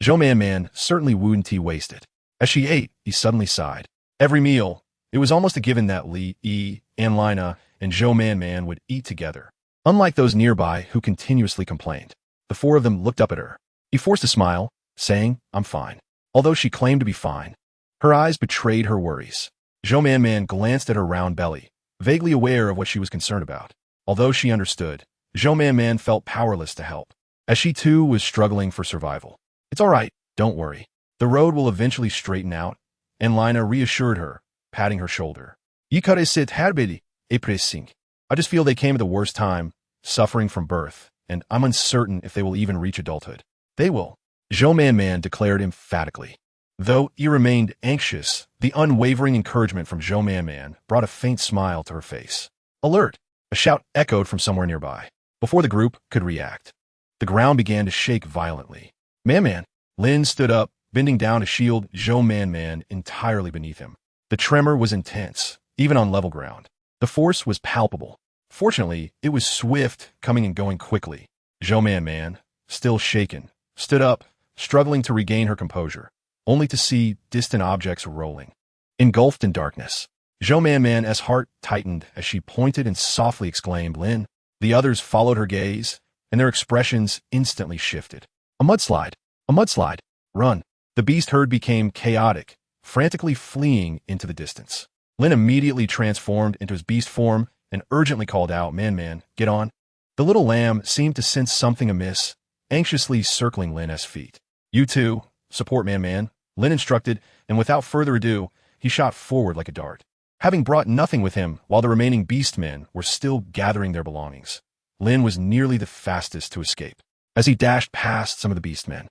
Zhou Man certainly wouldn't waste it. As she ate, he suddenly sighed. Every meal, it was almost a given that Li, Lina, and Zhou Man would eat together. Unlike those nearby who continuously complained, the four of them looked up at her. He forced a smile, saying, "I'm fine." Although she claimed to be fine, her eyes betrayed her worries. Zhou Man glanced at her round belly, vaguely aware of what she was concerned about. Although she understood, Zhou Man felt powerless to help, as she too was struggling for survival. "It's all right, don't worry. The road will eventually straighten out," and Lina reassured her, patting her shoulder. I just feel they came at the worst time, suffering from birth, and I'm uncertain if they will even reach adulthood. They will, Zhou Man declared emphatically. Though he remained anxious, the unwavering encouragement from Zhou Man brought a faint smile to her face. Alert! A shout echoed from somewhere nearby. Before the group could react, the ground began to shake violently. Man! Lin stood up, bending down to shield Zhou Man entirely beneath him. The tremor was intense, even on level ground. The force was palpable. Fortunately, it was swift, coming and going quickly. Zhou Man, still shaken, stood up, struggling to regain her composure, only to see distant objects rolling. Engulfed in darkness, Zhou Man's heart tightened as she pointed and softly exclaimed, "Lin." The others followed her gaze, and their expressions instantly shifted. A mudslide! A mudslide! Run! The beast herd became chaotic, frantically fleeing into the distance. Lin immediately transformed into his beast form and urgently called out, Man, get on." The little lamb seemed to sense something amiss, anxiously circling Lin's feet. "You too, support Man," Lin instructed, and without further ado, he shot forward like a dart. Having brought nothing with him while the remaining beastmen were still gathering their belongings, Lin was nearly the fastest to escape. As he dashed past some of the beastmen,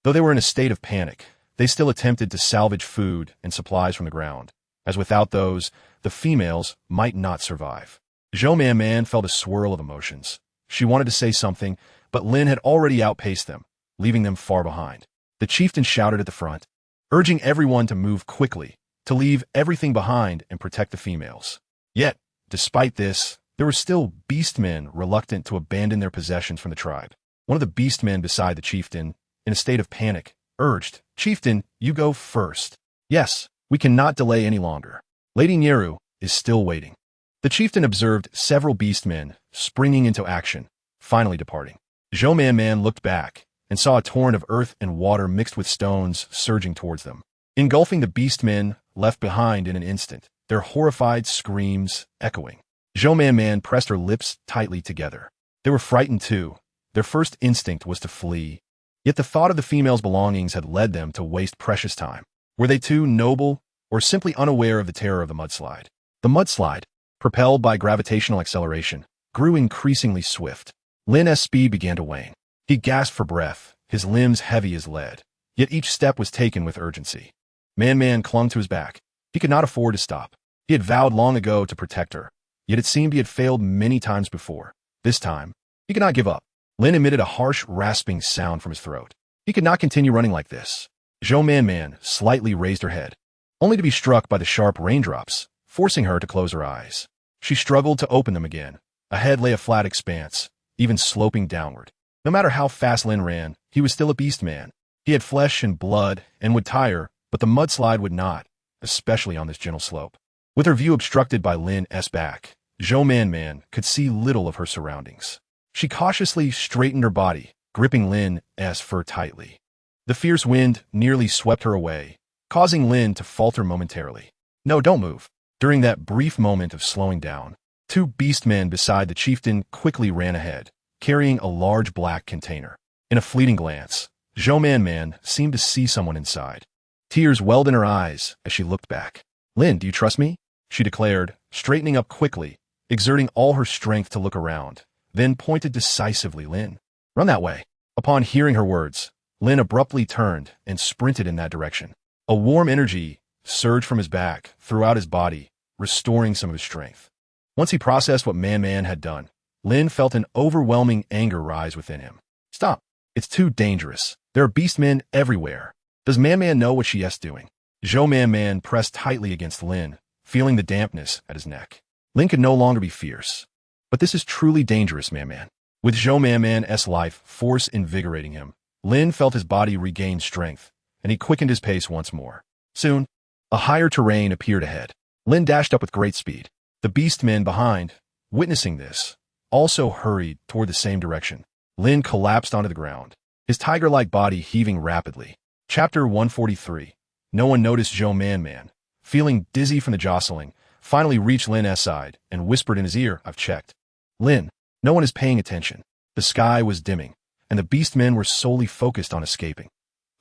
though they were in a state of panic, they still attempted to salvage food and supplies from the ground, as without those, the females might not survive. Zhou Man felt a swirl of emotions. She wanted to say something, but Lin had already outpaced them, leaving them far behind. The chieftain shouted at the front, urging everyone to move quickly, to leave everything behind and protect the females. Yet, despite this, there were still beastmen reluctant to abandon their possessions from the tribe. One of the beastmen beside the chieftain, in a state of panic, urged, "Chieftain, you go first." "Yes, we cannot delay any longer. Lady Nyeru is still waiting." The chieftain observed several beastmen springing into action, finally departing. Zhou Man looked back and saw a torrent of earth and water mixed with stones surging towards them, engulfing the beastmen left behind in an instant, their horrified screams echoing. Zhou Man pressed her lips tightly together. They were frightened too. Their first instinct was to flee. Yet the thought of the females' belongings had led them to waste precious time. Were they too noble, or simply unaware of the terror of the mudslide? The mudslide, propelled by gravitational acceleration, grew increasingly swift. Lin's speed began to wane. He gasped for breath, his limbs heavy as lead. Yet each step was taken with urgency. Man clung to his back. He could not afford to stop. He had vowed long ago to protect her. Yet it seemed he had failed many times before. This time, he could not give up. Lin emitted a harsh, rasping sound from his throat. He could not continue running like this. Zhou Man slightly raised her head, only to be struck by the sharp raindrops, forcing her to close her eyes. She struggled to open them again. Ahead lay a flat expanse, even sloping downward. No matter how fast Lin ran, he was still a beast man. He had flesh and blood and would tire, but the mudslide would not, especially on this gentle slope. With her view obstructed by Lin's back, Zhou Man could see little of her surroundings. She cautiously straightened her body, gripping Lin's fur tightly. The fierce wind nearly swept her away, causing Lin to falter momentarily. "No, don't move." During that brief moment of slowing down, two beastmen beside the chieftain quickly ran ahead, carrying a large black container. In a fleeting glance, Zhou Man seemed to see someone inside. Tears welled in her eyes as she looked back. "Lin, do you trust me?" she declared, straightening up quickly, exerting all her strength to look around, then pointed decisively. "Lin, run that way." Upon hearing her words, Lin abruptly turned and sprinted in that direction. A warm energy surged from his back throughout his body, restoring some of his strength. Once he processed what Man had done, Lin felt an overwhelming anger rise within him. "Stop. It's too dangerous. There are beastmen everywhere. Does Man know what she is doing?" Zhou Man pressed tightly against Lin, feeling the dampness at his neck. Lin could no longer be fierce. "But this is truly dangerous, Man." With Zhou Man's life force invigorating him, Lin felt his body regain strength, and he quickened his pace once more. Soon, a higher terrain appeared ahead. Lin dashed up with great speed. The beastmen behind, witnessing this, also hurried toward the same direction. Lin collapsed onto the ground, his tiger-like body heaving rapidly. Chapter 143. No one noticed Zhou Man, feeling dizzy from the jostling, finally reached Lin's side and whispered in his ear, "I've checked. Lin, no one is paying attention." The sky was dimming, and the beastmen were solely focused on escaping.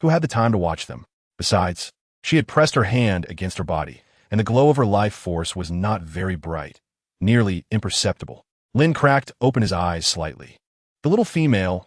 Who had the time to watch them? Besides, she had pressed her hand against her body, and the glow of her life force was not very bright, nearly imperceptible. Lin cracked open his eyes slightly. The little female's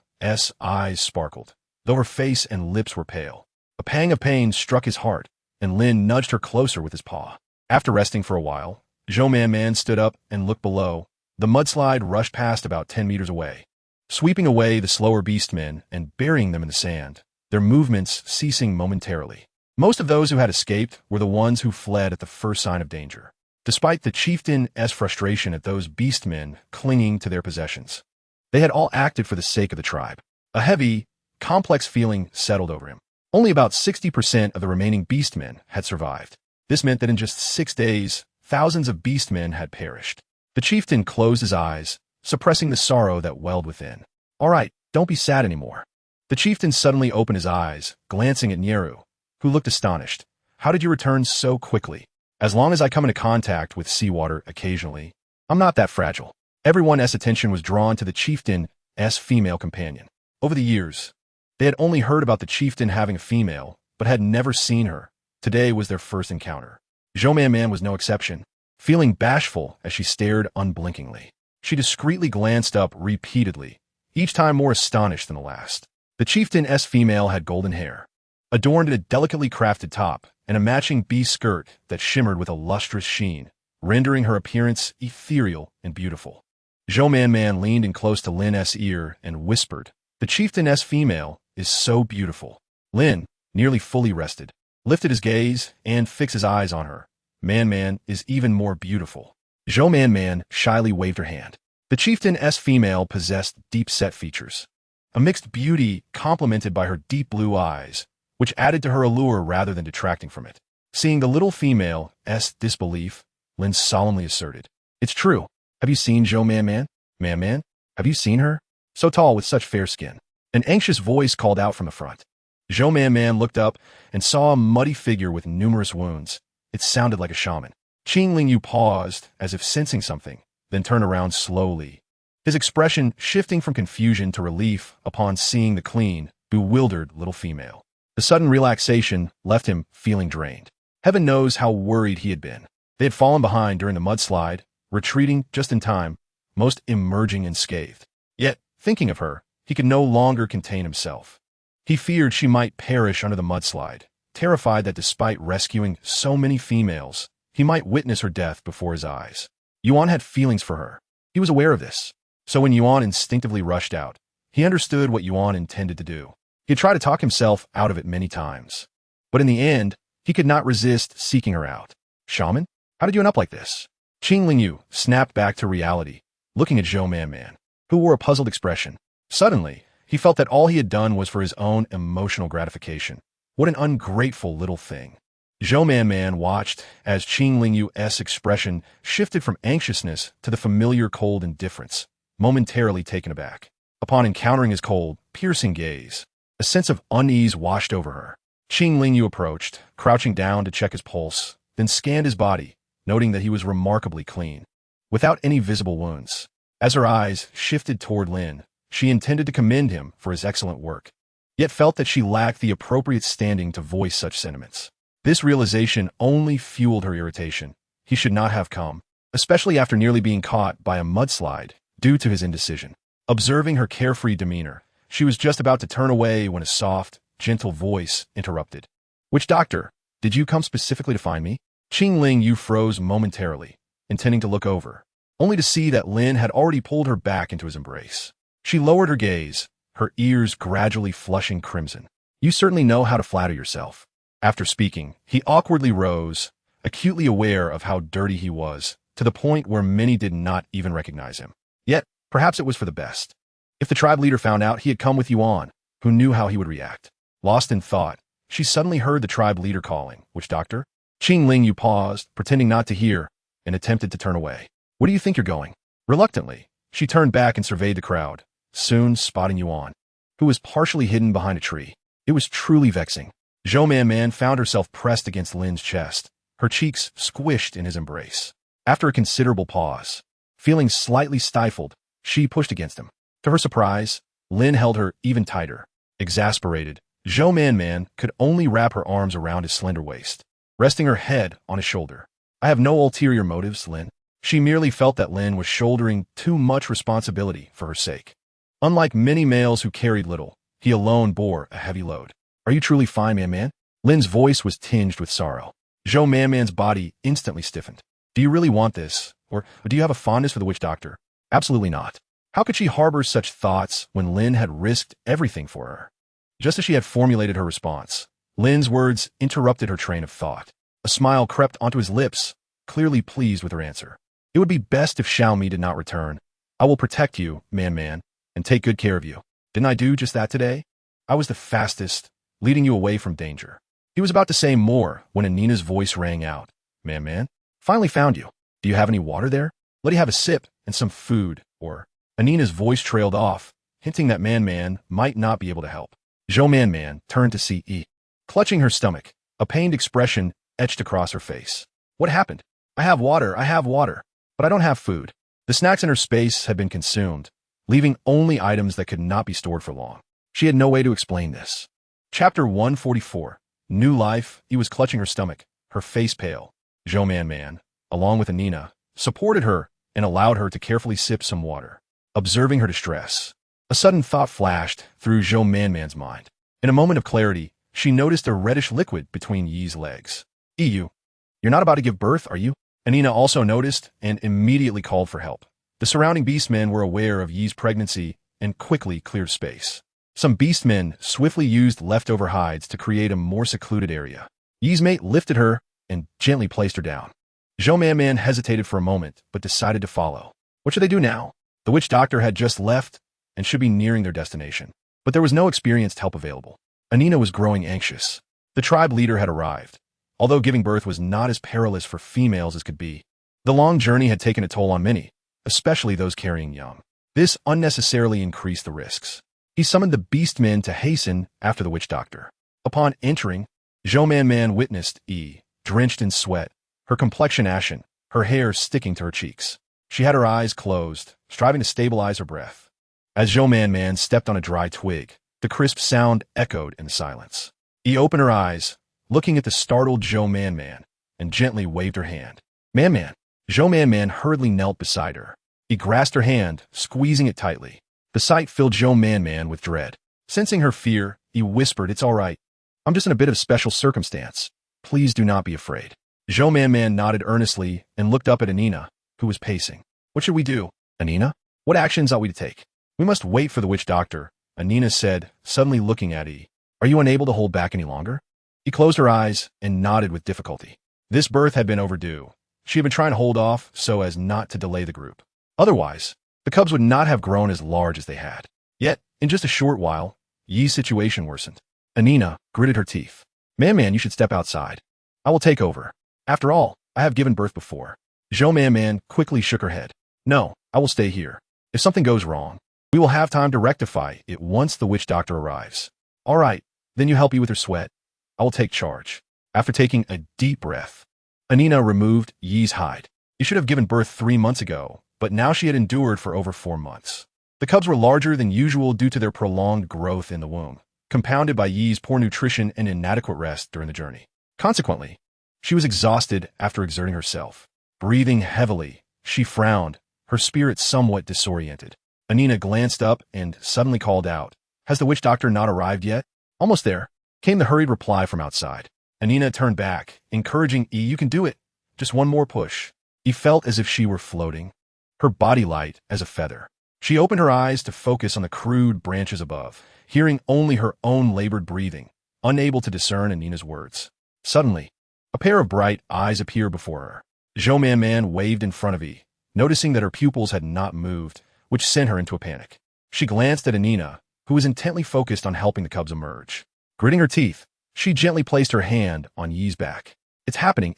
eyes sparkled, though her face and lips were pale. A pang of pain struck his heart, and Lin nudged her closer with his paw. After resting for a while, Zhou Man stood up and looked below. The mudslide rushed past about 10 meters away, sweeping away the slower beastmen and burying them in the sand, their movements ceasing momentarily. Most of those who had escaped were the ones who fled at the first sign of danger, despite the chieftain's frustration at those beastmen clinging to their possessions. They had all acted for the sake of the tribe. A heavy, complex feeling settled over him. Only about 60% of the remaining beastmen had survived. This meant that in just 6 days, thousands of beastmen had perished. The chieftain closed his eyes, suppressing the sorrow that welled within. "All right, don't be sad anymore." The chieftain suddenly opened his eyes, glancing at Nyeru, who looked astonished. "How did you return so quickly?" "As long as I come into contact with seawater occasionally, I'm not that fragile." Everyone's attention was drawn to the chieftain's female companion. Over the years, they had only heard about the chieftain having a female, but had never seen her. Today was their first encounter. Zhou Man was no exception. Feeling bashful as she stared unblinkingly, she discreetly glanced up repeatedly, each time more astonished than the last. The chieftain's female had golden hair, adorned in a delicately crafted top, and a matching bee skirt that shimmered with a lustrous sheen, rendering her appearance ethereal and beautiful. Zhou Man leaned in close to Lin's ear and whispered, "The chieftain's female is so beautiful." Lin, nearly fully rested, lifted his gaze and fixed his eyes on her. Man is even more beautiful." Zhou Man shyly waved her hand. The chieftain's female possessed deep-set features, a mixed beauty complemented by her deep blue eyes, which added to her allure rather than detracting from it. Seeing the little female's disbelief, Lin solemnly asserted, "It's true. Have you seen Zhou Man? Man, have you seen her? So tall with such fair skin." An anxious voice called out from the front. Zhou Man looked up and saw a muddy figure with numerous wounds. It sounded like a shaman. Qing Lingyu paused, as if sensing something, then turned around slowly, his expression shifting from confusion to relief upon seeing the clean, bewildered little female. The sudden relaxation left him feeling drained. Heaven knows how worried he had been. They had fallen behind during the mudslide, retreating just in time, most emerging unscathed. Yet, thinking of her, he could no longer contain himself. He feared she might perish under the mudslide, terrified that despite rescuing so many females, he might witness her death before his eyes. Yuan had feelings for her. He was aware of this. So when Yuan instinctively rushed out, he understood what Yuan intended to do. He had tried to talk himself out of it many times. But in the end, he could not resist seeking her out. "Shaman? How did you end up like this?" Qing Lingyu snapped back to reality, looking at Zhou Man, who wore a puzzled expression. Suddenly, he felt that all he had done was for his own emotional gratification. What an ungrateful little thing. Zhou Man watched as Qing Lingyu's expression shifted from anxiousness to the familiar cold indifference, momentarily taken aback. Upon encountering his cold, piercing gaze, a sense of unease washed over her. Qing Lingyu approached, crouching down to check his pulse, then scanned his body, noting that he was remarkably clean, without any visible wounds. As her eyes shifted toward Lin, She intended to commend him for his excellent work, yet felt that she lacked the appropriate standing to voice such sentiments. This realization only fueled her irritation. He should not have come, especially after nearly being caught by a mudslide due to his indecision. Observing her carefree demeanor, she was just about to turn away when a soft, gentle voice interrupted. "Witch doctor, did you come specifically to find me?" Qing Ling Yu froze momentarily, intending to look over, only to see that Lin had already pulled her back into his embrace. She lowered her gaze, her ears gradually flushing crimson. "You certainly know how to flatter yourself." After speaking, he awkwardly rose, acutely aware of how dirty he was, to the point where many did not even recognize him. Yet, perhaps it was for the best. If the tribe leader found out he had come with Yuan, who knew how he would react? Lost in thought, she suddenly heard the tribe leader calling, "Witch doctor?" Qing Ling Yu paused, pretending not to hear, and attempted to turn away. "Where do you think you're going?" Reluctantly, she turned back and surveyed the crowd, soon spotting Yuan, who was partially hidden behind a tree. It was truly vexing. Zhou Man found herself pressed against Lin's chest, her cheeks squished in his embrace. After a considerable pause, feeling slightly stifled, she pushed against him. To her surprise, Lin held her even tighter. Exasperated, Zhou Man could only wrap her arms around his slender waist, resting her head on his shoulder. "I have no ulterior motives, Lin." She merely felt that Lin was shouldering too much responsibility for her sake. Unlike many males who carried little, he alone bore a heavy load. "Are you truly fine, Man?" Lin's voice was tinged with sorrow. Zhou Man's body instantly stiffened. "Do you really want this? Or do you have a fondness for the witch doctor?" Absolutely not. How could she harbor such thoughts when Lin had risked everything for her? Just as she had formulated her response, Lin's words interrupted her train of thought. A smile crept onto his lips, clearly pleased with her answer. "It would be best if Xiaomi did not return. I will protect you, Man, and take good care of you. Didn't I do just that today? I was the fastest, leading you away from danger." He was about to say more when Anina's voice rang out. Man, finally found you. Do you have any water there? Let you have a sip and some food, or..." Anina's voice trailed off, hinting that Man might not be able to help. Zhou Man turned to see Yi. Clutching her stomach, a pained expression etched across her face. "What happened?" I have water, but I don't have food." The snacks in her space had been consumed, leaving only items that could not be stored for long. She had no way to explain this. Chapter 144. New Life. Yi was clutching her stomach, her face pale. Zhou Man, along with Anina, supported her and allowed her to carefully sip some water. Observing her distress, a sudden thought flashed through Zhou Man's mind. In a moment of clarity, she noticed a reddish liquid between Yi's legs. "You're not about to give birth, are you?" Anina also noticed and immediately called for help. The surrounding beastmen were aware of Yi's pregnancy and quickly cleared space. Some beastmen swiftly used leftover hides to create a more secluded area. Yi's mate lifted her and gently placed her down. Zhou Man hesitated for a moment, but decided to follow. What should they do now? The witch doctor had just left and should be nearing their destination, but there was no experienced help available. Anina was growing anxious. The tribe leader had arrived, although giving birth was not as perilous for females as could be. The long journey had taken a toll on many, especially those carrying young. This unnecessarily increased the risks. He summoned the beastmen to hasten after the witch doctor. Upon entering, Zhou Man witnessed Yi, drenched in sweat, her complexion ashen, her hair sticking to her cheeks. She had her eyes closed, striving to stabilize her breath. As Zhou Man stepped on a dry twig, the crisp sound echoed in the silence. Yi opened her eyes, looking at the startled Zhou Man, and gently waved her hand. Man. Zhou Man hurriedly knelt beside her. He grasped her hand, squeezing it tightly. The sight filled Zhou Man with dread. Sensing her fear, he whispered, "It's all right. I'm just in a bit of special circumstance. Please do not be afraid." Zhou Man nodded earnestly and looked up at Anina, who was pacing. "What should we do, Anina? What actions ought we to take?" "We must wait for the witch doctor," Anina said, suddenly looking at Yi. "Are you unable to hold back any longer?" He closed her eyes and nodded with difficulty. This birth had been overdue. She had been trying to hold off so as not to delay the group. Otherwise, the cubs would not have grown as large as they had. Yet, in just a short while, Yi's situation worsened. Anina gritted her teeth. Man, you should step outside. I will take over. After all, I have given birth before." Zhou Man quickly shook her head. "No, I will stay here. If something goes wrong, we will have time to rectify it once the witch doctor arrives." "All right, then you help me with her sweat. I will take charge." After taking a deep breath, Anina removed Yi's hide. He should have given birth 3 months ago, but now she had endured for over 4 months. The cubs were larger than usual due to their prolonged growth in the womb, compounded by Yi's poor nutrition and inadequate rest during the journey. Consequently, she was exhausted after exerting herself. Breathing heavily, she frowned, her spirit somewhat disoriented. Anina glanced up and suddenly called out, "Has the witch doctor not arrived yet?" "Almost there," came the hurried reply from outside. Anina turned back, encouraging E, "You can do it. Just one more push." E felt as if she were floating, her body light as a feather. She opened her eyes to focus on the crude branches above, hearing only her own labored breathing, unable to discern Anina's words. Suddenly, a pair of bright eyes appeared before her. Man waved in front of E, noticing that her pupils had not moved, which sent her into a panic. She glanced at Anina, who was intently focused on helping the cubs emerge. Gritting her teeth, she gently placed her hand on Yi's back. It's happening.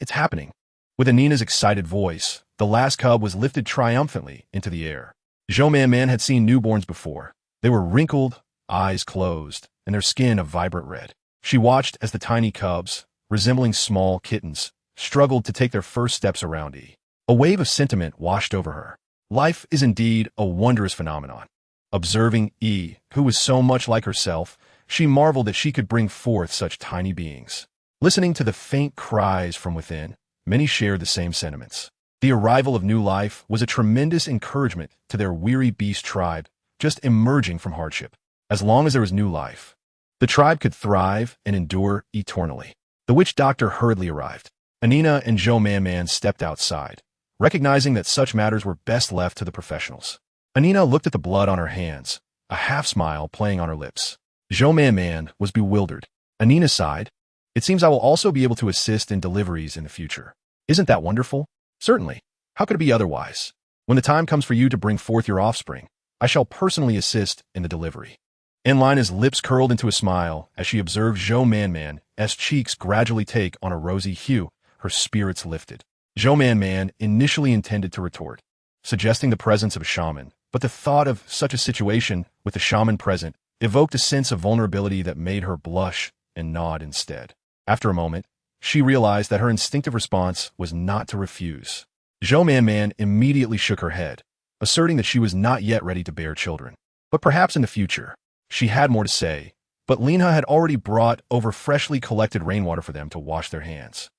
With Anina's excited voice, the last cub was lifted triumphantly into the air. Man had seen newborns before. They were wrinkled, eyes closed, and their skin a vibrant red. She watched as the tiny cubs, resembling small kittens, struggled to take their first steps around E. A wave of sentiment washed over her. Life is indeed a wondrous phenomenon. Observing E, who was so much like herself, she marveled that she could bring forth such tiny beings. Listening to the faint cries from within, many shared the same sentiments. The arrival of new life was a tremendous encouragement to their weary beast tribe, just emerging from hardship. As long as there was new life, the tribe could thrive and endure eternally. The witch doctor hurriedly arrived. Anina and Man stepped outside, recognizing that such matters were best left to the professionals. Anina looked at the blood on her hands, a half-smile playing on her lips. Man was bewildered. Anina sighed. "It seems I will also be able to assist in deliveries in the future. Isn't that wonderful?" "Certainly. How could it be otherwise? When the time comes for you to bring forth your offspring, I shall personally assist in the delivery." Enlina's lips curled into a smile as she observed Man's cheeks gradually take on a rosy hue. Her spirits lifted. Man initially intended to retort, suggesting the presence of a shaman, but the thought of such a situation with the shaman present evoked a sense of vulnerability that made her blush and nod instead. After a moment, she realized that her instinctive response was not to refuse. Man immediately shook her head, asserting that she was not yet ready to bear children. But perhaps in the future. She had more to say, but Lena had already brought over freshly collected rainwater for them to wash their hands.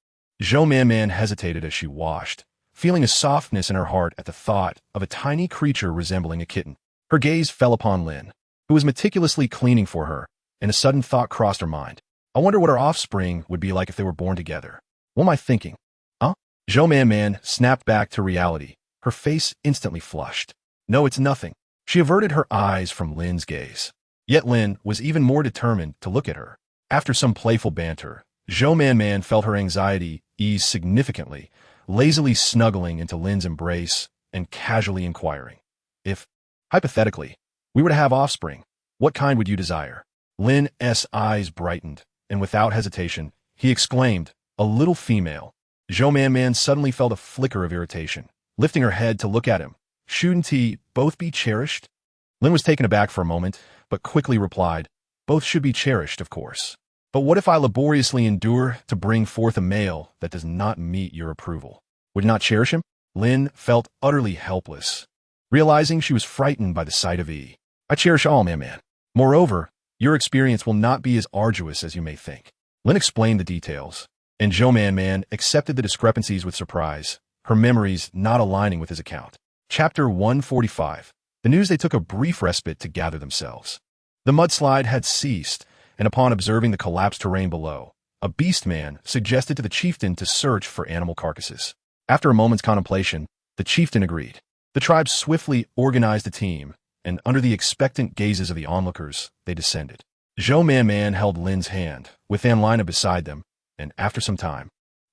Man hesitated as she washed, feeling a softness in her heart at the thought of a tiny creature resembling a kitten. Her gaze fell upon Lin, who was meticulously cleaning for her, and a sudden thought crossed her mind. "I wonder what our offspring would be like if they were born together. What am I thinking?" "Huh?" Man snapped back to reality, her face instantly flushed. "No, it's nothing." She averted her eyes from Lin's gaze. Yet Lin was even more determined to look at her. After some playful banter, Man felt her anxiety ease significantly, lazily snuggling into Lin's embrace and casually inquiring, "If, hypothetically, we were to have offspring, what kind would you desire?" Lin's eyes brightened, and without hesitation, he exclaimed, "A little female." Man suddenly felt a flicker of irritation, lifting her head to look at him. "Shouldn't he both be cherished?" Lin was taken aback for a moment, but quickly replied, "Both should be cherished, of course. But what if I laboriously endure to bring forth a male that does not meet your approval? Would you not cherish him?" Lin felt utterly helpless, realizing she was frightened by the sight of E. "I cherish all, man. Moreover, your experience will not be as arduous as you may think." Lin explained the details, and Man accepted the discrepancies with surprise, her memories not aligning with his account. Chapter 145. The news they took a brief respite to gather themselves. The mudslide had ceased, and upon observing the collapsed terrain below, a Beastman suggested to the chieftain to search for animal carcasses. After a moment's contemplation, the chieftain agreed. The tribe swiftly organized a team, and under the expectant gazes of the onlookers, they descended. Man held Lin's hand, with Anlina beside them, and after some time,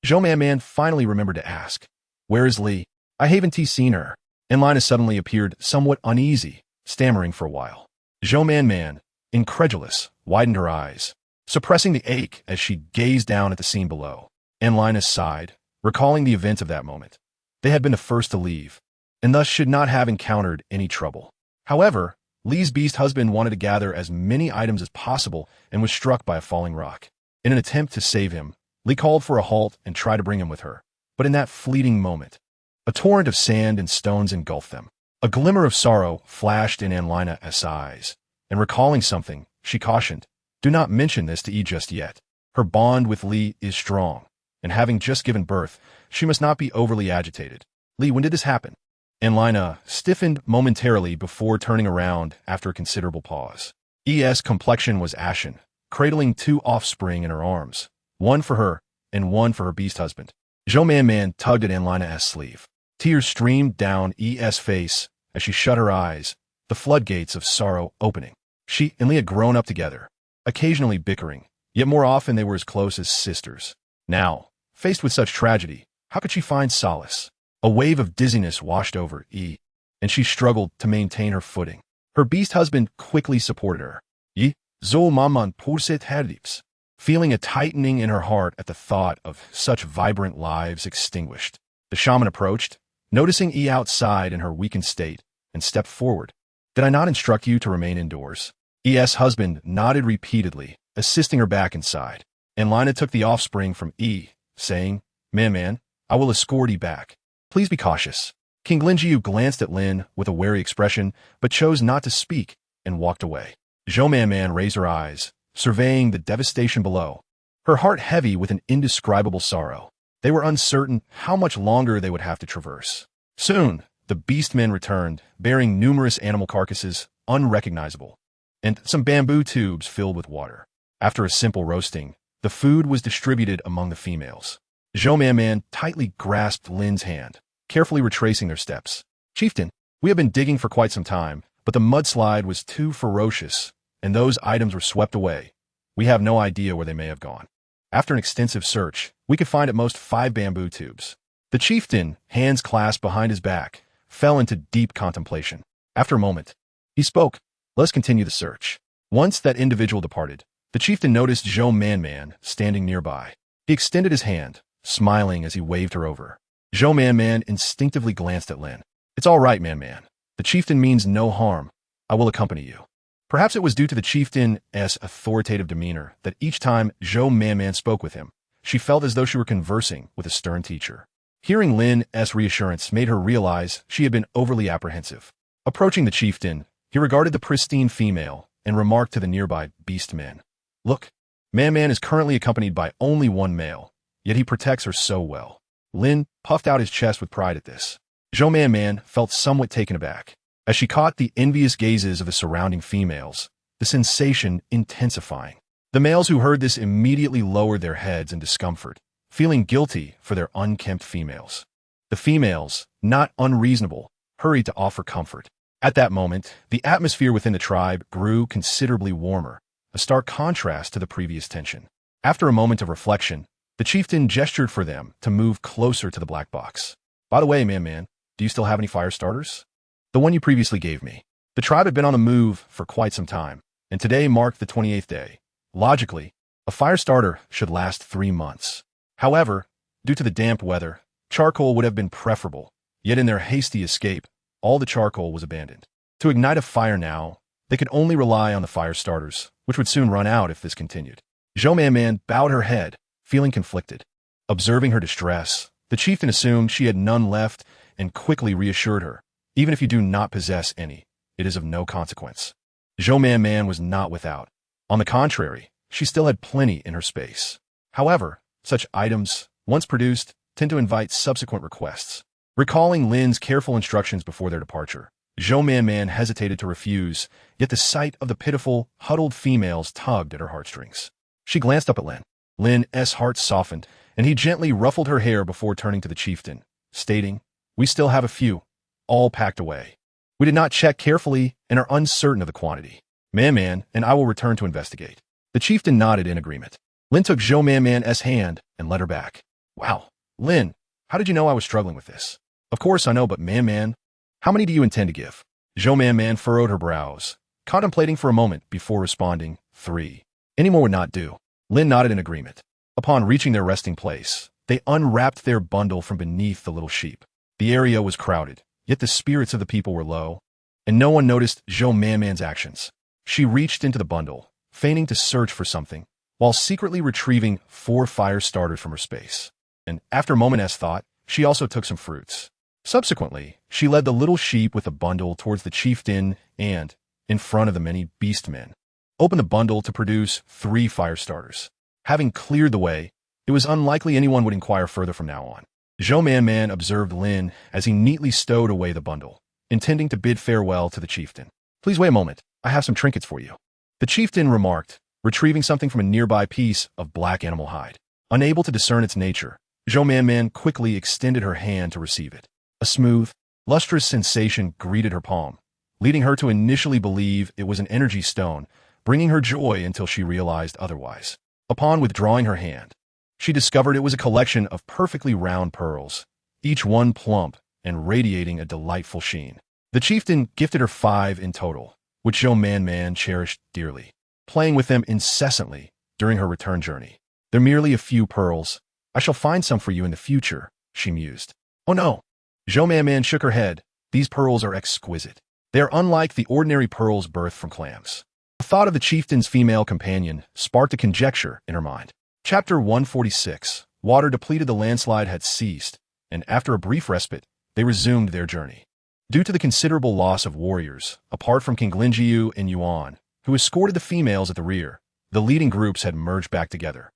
Man finally remembered to ask, "Where is Lee? I haven't seen her." Anlina suddenly appeared somewhat uneasy, stammering for a while. Man, incredulous, widened her eyes, suppressing the ache as she gazed down at the scene below. Anlina sighed, recalling the events of that moment. They had been the first to leave, and thus should not have encountered any trouble. However, Lee's beast husband wanted to gather as many items as possible and was struck by a falling rock. In an attempt to save him, Lee called for a halt and tried to bring him with her, but in that fleeting moment, a torrent of sand and stones engulfed them. A glimmer of sorrow flashed in Anlina's eyes, and recalling something, she cautioned, "Do not mention this to E just yet. Her bond with Lee is strong, and having just given birth, she must not be overly agitated." "Lee, when did this happen?" Anlina stiffened momentarily before turning around after a considerable pause. E's complexion was ashen, cradling 2 offspring in her arms, one for her and one for her beast husband. Zhou Man tugged at Anlina's sleeve. Tears streamed down E's face as she shut her eyes, the floodgates of sorrow opening. She and Lee had grown up together, occasionally bickering, yet more often they were as close as sisters. Now, faced with such tragedy, how could she find solace? A wave of dizziness washed over E, and she struggled to maintain her footing. Her beast husband quickly supported her. "Yi, zol maman purset herdips," feeling a tightening in her heart at the thought of such vibrant lives extinguished. The shaman approached, noticing E outside in her weakened state, and stepped forward. "Did I not instruct you to remain indoors?" E's husband nodded repeatedly, assisting her back inside. Anlina took the offspring from E, saying, Man, I will escort E back. Please be cautious." King Linjiu glanced at Lin with a wary expression, but chose not to speak and walked away. Zhou Man raised her eyes, surveying the devastation below, her heart heavy with an indescribable sorrow. They were uncertain how much longer they would have to traverse. Soon, the Beastmen returned, bearing numerous animal carcasses, unrecognizable, and some bamboo tubes filled with water. After a simple roasting, the food was distributed among the females. Zhou Man tightly grasped Lin's hand, carefully retracing their steps. "Chieftain, we have been digging for quite some time, but the mudslide was too ferocious, and those items were swept away. We have no idea where they may have gone. After an extensive search, we could find at most 5 bamboo tubes." The chieftain, hands clasped behind his back, fell into deep contemplation. After a moment, he spoke. "Let us continue the search." Once that individual departed, the chieftain noticed Zhou Man standing nearby. He extended his hand, smiling as he waved her over. Zhou Man instinctively glanced at Lin. "It's all right, Man. The chieftain means no harm. I will accompany you." Perhaps it was due to the chieftain's authoritative demeanor that each time Zhou Man spoke with him, she felt as though she were conversing with a stern teacher. Hearing Lin's reassurance made her realize she had been overly apprehensive. Approaching the chieftain, he regarded the pristine female and remarked to the nearby beastmen, "Look, Man is currently accompanied by only one male, yet he protects her so well." Lin puffed out his chest with pride at this. Zhou Man felt somewhat taken aback. As she caught the envious gazes of the surrounding females, the sensation intensifying. The males who heard this immediately lowered their heads in discomfort, feeling guilty for their unkempt females. The females, not unreasonable, hurried to offer comfort. At that moment, the atmosphere within the tribe grew considerably warmer, a stark contrast to the previous tension. After a moment of reflection, the chieftain gestured for them to move closer to the black box. "By the way, Man, do you still have any fire starters?" "The one you previously gave me." The tribe had been on the move for quite some time, and today marked the 28th day. Logically, a fire starter should last 3 months. However, due to the damp weather, charcoal would have been preferable, yet in their hasty escape, all the charcoal was abandoned. To ignite a fire now, they could only rely on the fire starters, which would soon run out if this continued. Zhou Man bowed her head, feeling conflicted. Observing her distress, the chieftain assumed she had none left and quickly reassured her, "Even if you do not possess any, it is of no consequence." Zhou Man was not without. On the contrary, she still had plenty in her space. However, such items, once produced, tend to invite subsequent requests. Recalling Lin's careful instructions before their departure, Zhou Man hesitated to refuse, yet the sight of the pitiful, huddled females tugged at her heartstrings. She glanced up at Lin. Lin's heart softened, and he gently ruffled her hair before turning to the chieftain, stating, "We still have a few, all packed away. We did not check carefully and are uncertain of the quantity. Man and I will return to investigate." The chieftain nodded in agreement. Lin took Zhou Man's hand and led her back. "Wow, Lin, how did you know I was struggling with this?" "Of course I know, but Man, how many do you intend to give?" Zhou Man furrowed her brows, contemplating for a moment before responding, 3. Any more would not do. Lin nodded in agreement. Upon reaching their resting place, they unwrapped their bundle from beneath the little sheep. The area was crowded, yet the spirits of the people were low, and no one noticed Zhou Man's actions. She reached into the bundle, feigning to search for something, while secretly retrieving 4 fire starters from her space. And after a moment's thought, she also took some fruits. Subsequently, she led the little sheep with the bundle towards the chieftain and, in front of the many beastmen, opened the bundle to produce 3 fire starters. Having cleared the way, it was unlikely anyone would inquire further from now on. Zhou Man observed Lin as he neatly stowed away the bundle, intending to bid farewell to the chieftain. "Please wait a moment, I have some trinkets for you," the chieftain remarked, retrieving something from a nearby piece of black animal hide. Unable to discern its nature, Zhou Man quickly extended her hand to receive it. A smooth, lustrous sensation greeted her palm, leading her to initially believe it was an energy stone, bringing her joy until she realized otherwise. Upon withdrawing her hand, she discovered it was a collection of perfectly round pearls, each one plump and radiating a delightful sheen. The chieftain gifted her 5 in total, which Zhou Man cherished dearly, playing with them incessantly during her return journey. "They're merely a few pearls. I shall find some for you in the future," she mused. "Oh no!" Zhou Man shook her head. "These pearls are exquisite. They are unlike the ordinary pearls birthed from clams." The thought of the chieftain's female companion sparked a conjecture in her mind. Chapter 146. Water depleted. The landslide had ceased, and after a brief respite, they resumed their journey. Due to the considerable loss of warriors, apart from King Linjiu and Yuan, who escorted the females at the rear, the leading groups had merged back together.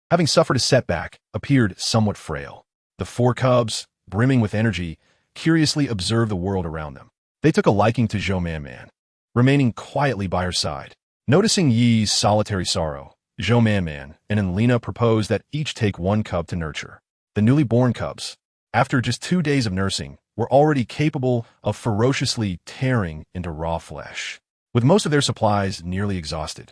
Having suffered a setback, appeared somewhat frail. The 4 cubs, brimming with energy, curiously observed the world around them. They took a liking to Zhou Man, remaining quietly by her side. Noticing Yi's solitary sorrow, Zhou Man and Enlina proposed that each take 1 cub to nurture. The newly born cubs, after just 2 days of nursing, were already capable of ferociously tearing into raw flesh. With most of their supplies nearly exhausted,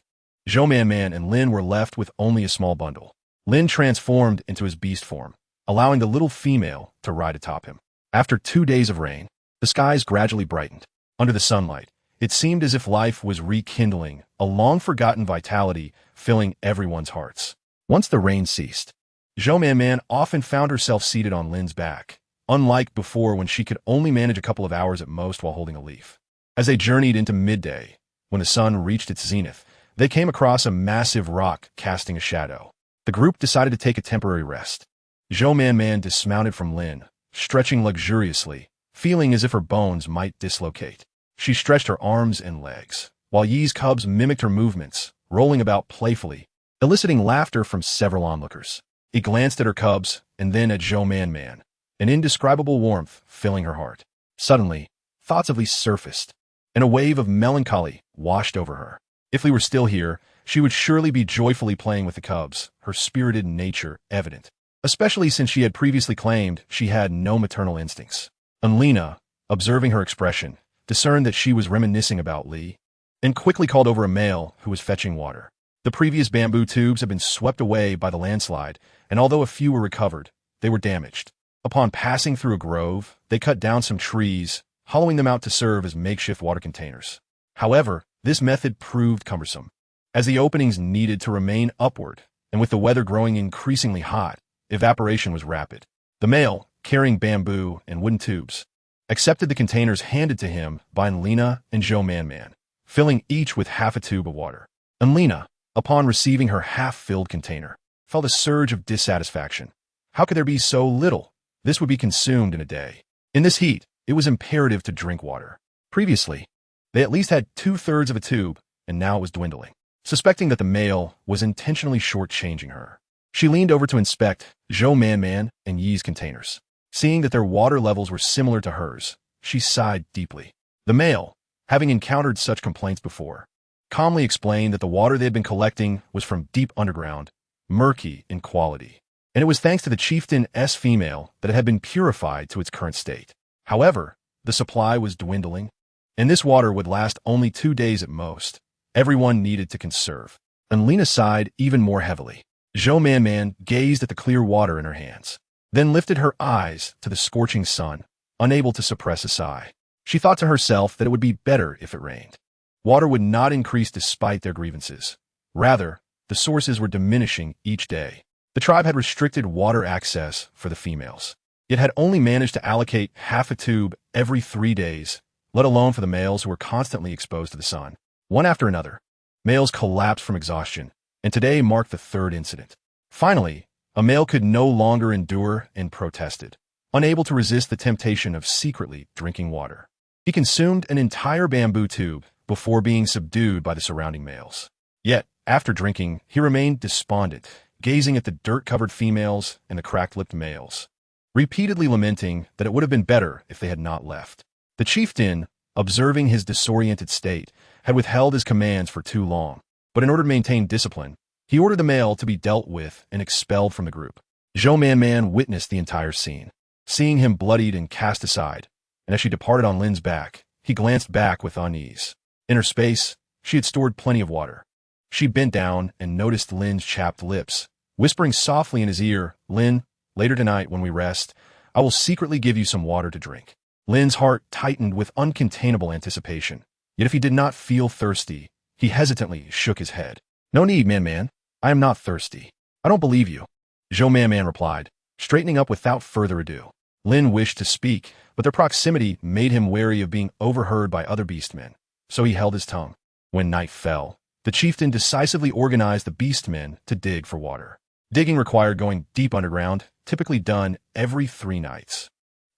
Zhou Man and Lin were left with only a small bundle. Lin transformed into his beast form, allowing the little female to ride atop him. After 2 days of rain, the skies gradually brightened. Under the sunlight, it seemed as if life was rekindling, a long-forgotten vitality filling everyone's hearts. Once the rain ceased, Zhou Man often found herself seated on Lin's back, unlike before when she could only manage a couple of hours at most while holding a leaf. As they journeyed into midday, when the sun reached its zenith, they came across a massive rock casting a shadow. The group decided to take a temporary rest. Zhou Man dismounted from Lin, stretching luxuriously, feeling as if her bones might dislocate. She stretched her arms and legs, while Yi's cubs mimicked her movements, rolling about playfully, eliciting laughter from several onlookers. He glanced at her cubs and then at Zhou Man, an indescribable warmth filling her heart. Suddenly, thoughts of Li surfaced, and a wave of melancholy washed over her. If Li were still here, she would surely be joyfully playing with the cubs, her spirited nature evident, especially since she had previously claimed she had no maternal instincts. Enlina, observing her expression, discerned that she was reminiscing about Li, and quickly called over a male who was fetching water. The previous bamboo tubes had been swept away by the landslide, and although a few were recovered, they were damaged. Upon passing through a grove, they cut down some trees, hollowing them out to serve as makeshift water containers. However, this method proved cumbersome, as the openings needed to remain upward, and with the weather growing increasingly hot, evaporation was rapid. The male, carrying bamboo and wooden tubes, accepted the containers handed to him by Enlina and Zhou Man, filling each with half a tube of water. Enlina, upon receiving her half-filled container, felt a surge of dissatisfaction. How could there be so little? This would be consumed in a day. In this heat, it was imperative to drink water. Previously, they at least had 2/3 of a tube, and now it was dwindling. Suspecting that the male was intentionally shortchanging her, she leaned over to inspect Zhou Man and Yi's containers. Seeing that their water levels were similar to hers, she sighed deeply. The male, having encountered such complaints before, calmly explained that the water they had been collecting was from deep underground, murky in quality, and it was thanks to the chieftain's female that it had been purified to its current state. However, the supply was dwindling, and this water would last only 2 days at most. Everyone needed to conserve. Enlina sighed even more heavily. Zhou Man gazed at the clear water in her hands, then lifted her eyes to the scorching sun, unable to suppress a sigh. She thought to herself that it would be better if it rained. Water would not increase despite their grievances. Rather, the sources were diminishing each day. The tribe had restricted water access for the females. It had only managed to allocate half a tube every 3 days, let alone for the males who were constantly exposed to the sun. One after another, males collapsed from exhaustion, and today marked the 3rd incident. Finally, a male could no longer endure and protested. unable to resist the temptation of secretly drinking water. He consumed an entire bamboo tube before being subdued by the surrounding males. Yet, after drinking, he remained despondent, gazing at the dirt-covered females and the cracked-lipped males, repeatedly lamenting that it would have been better if they had not left. The chieftain, observing his disoriented state, had withheld his commands for too long, but in order to maintain discipline, he ordered the male to be dealt with and expelled from the group. Zhou Man witnessed the entire scene. Seeing him bloodied and cast aside, and as she departed on Lin's back, he glanced back with unease. In her space, she had stored plenty of water. She bent down and noticed Lin's chapped lips, whispering softly in his ear, "Lin, later tonight when we rest, I will secretly give you some water to drink." Lin's heart tightened with uncontainable anticipation. Yet if he did not feel thirsty, he hesitantly shook his head. "No need, Man. I am not thirsty. I don't believe you," Zhou Man replied, straightening up without further ado. Lin wished to speak, but their proximity made him wary of being overheard by other beastmen, so he held his tongue. When night fell, the chieftain decisively organized the beastmen to dig for water. Digging required going deep underground, typically done every 3 nights.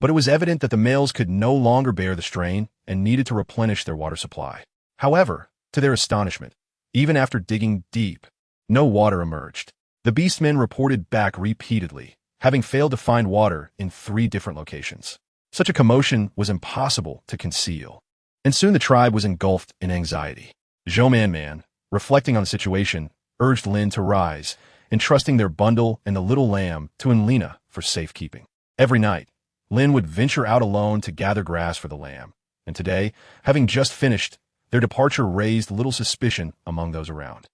But it was evident that the males could no longer bear the strain and needed to replenish their water supply. However, to their astonishment, even after digging deep, no water emerged. The beastmen reported back repeatedly, having failed to find water in 3 different locations. Such a commotion was impossible to conceal, and soon the tribe was engulfed in anxiety. Zhou Man, reflecting on the situation, urged Lin to rise, entrusting their bundle and the little lamb to Enlina for safekeeping. Every night, Lin would venture out alone to gather grass for the lamb, and today, having just finished, their departure raised little suspicion among those around.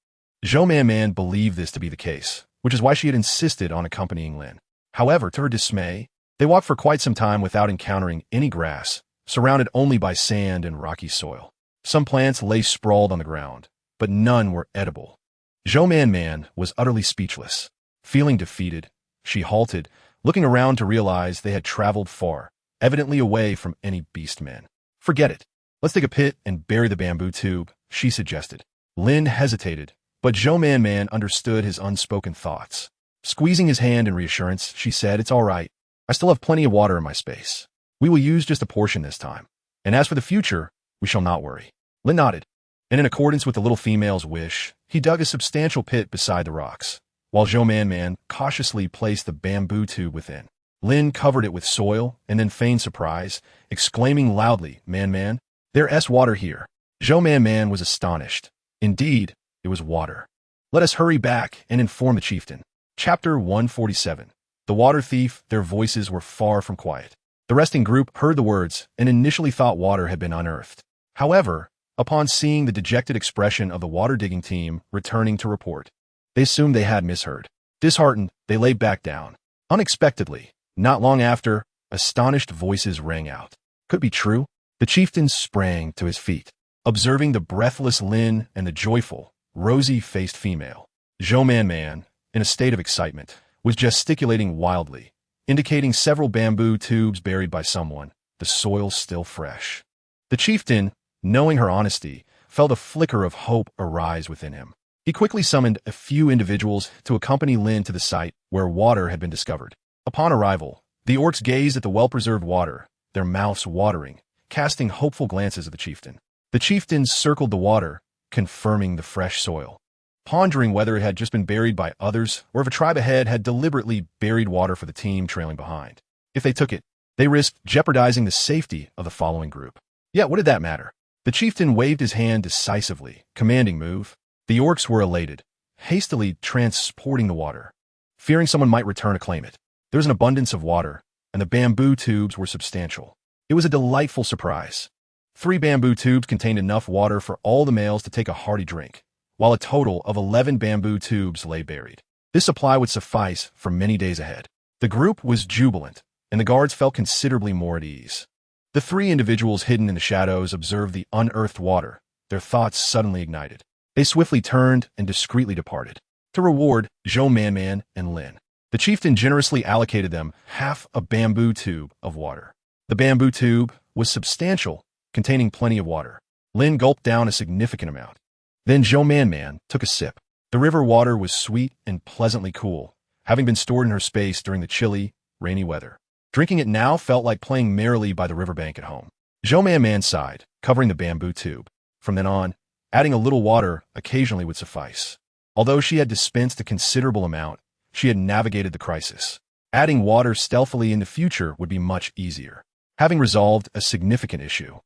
Zhou Man believed this to be the case, which is why she had insisted on accompanying Lin. However, to her dismay, they walked for quite some time without encountering any grass, surrounded only by sand and rocky soil. Some plants lay sprawled on the ground, but none were edible. Zhou Man was utterly speechless. Feeling defeated, she halted, looking around to realize they had traveled far, evidently away from any beastmen. "Forget it. Let's dig a pit and bury the bamboo tube," she suggested. Lin hesitated, but Zhou Man understood his unspoken thoughts. Squeezing his hand in reassurance, she said, "It's all right. I still have plenty of water in my space. We will use just a portion this time. And as for the future, we shall not worry." Lin nodded, and in accordance with the little female's wish, he dug a substantial pit beside the rocks, while Zhou Man cautiously placed the bamboo tube within. Lin covered it with soil and then feigned surprise, exclaiming loudly, Man, there's water here." Zhou Man was astonished. Indeed, it was water. Let us hurry back and inform the chieftain. Chapter 147. The Water Thief. Their voices were far from quiet. The resting group heard the words and initially thought water had been unearthed. However, upon seeing the dejected expression of the water-digging team returning to report, they assumed they had misheard. Disheartened, they lay back down. Unexpectedly, not long after, astonished voices rang out. Could it be true? The chieftain sprang to his feet, observing the breathless Lin and the joyful, rosy-faced female. Zhou Man, in a state of excitement, was gesticulating wildly, indicating several bamboo tubes buried by someone, the soil still fresh. The chieftain, knowing her honesty, felt a flicker of hope arise within him. He quickly summoned a few individuals to accompany Lin to the site where water had been discovered. Upon arrival, the orcs gazed at the well-preserved water, their mouths watering, casting hopeful glances at the chieftain. The chieftain circled the water, confirming the fresh soil, pondering whether it had just been buried by others or if a tribe ahead had deliberately buried water for the team trailing behind. If they took it, they risked jeopardizing the safety of the following group. Yet what did that matter? The chieftain waved his hand decisively, commanding move. The orcs were elated, hastily transporting the water, fearing someone might return to claim it. There was an abundance of water, and the bamboo tubes were substantial. It was a delightful surprise. 3 bamboo tubes contained enough water for all the males to take a hearty drink, while a total of 11 bamboo tubes lay buried. This supply would suffice for many days ahead. The group was jubilant, and the guards felt considerably more at ease. The 3 individuals hidden in the shadows observed the unearthed water. Their thoughts suddenly ignited. They swiftly turned and discreetly departed. To reward Zhou Man and Lin, the chieftain generously allocated them half a bamboo tube of water. The bamboo tube was substantial, containing plenty of water. Lin gulped down a significant amount. Then Zhou Man took a sip. The river water was sweet and pleasantly cool, having been stored in her space during the chilly, rainy weather. Drinking it now felt like playing merrily by the riverbank at home. Zhou Man sighed, covering the bamboo tube. From then on, adding a little water occasionally would suffice. Although she had dispensed a considerable amount, she had navigated the crisis. Adding water stealthily in the future would be much easier. Having resolved a significant issue,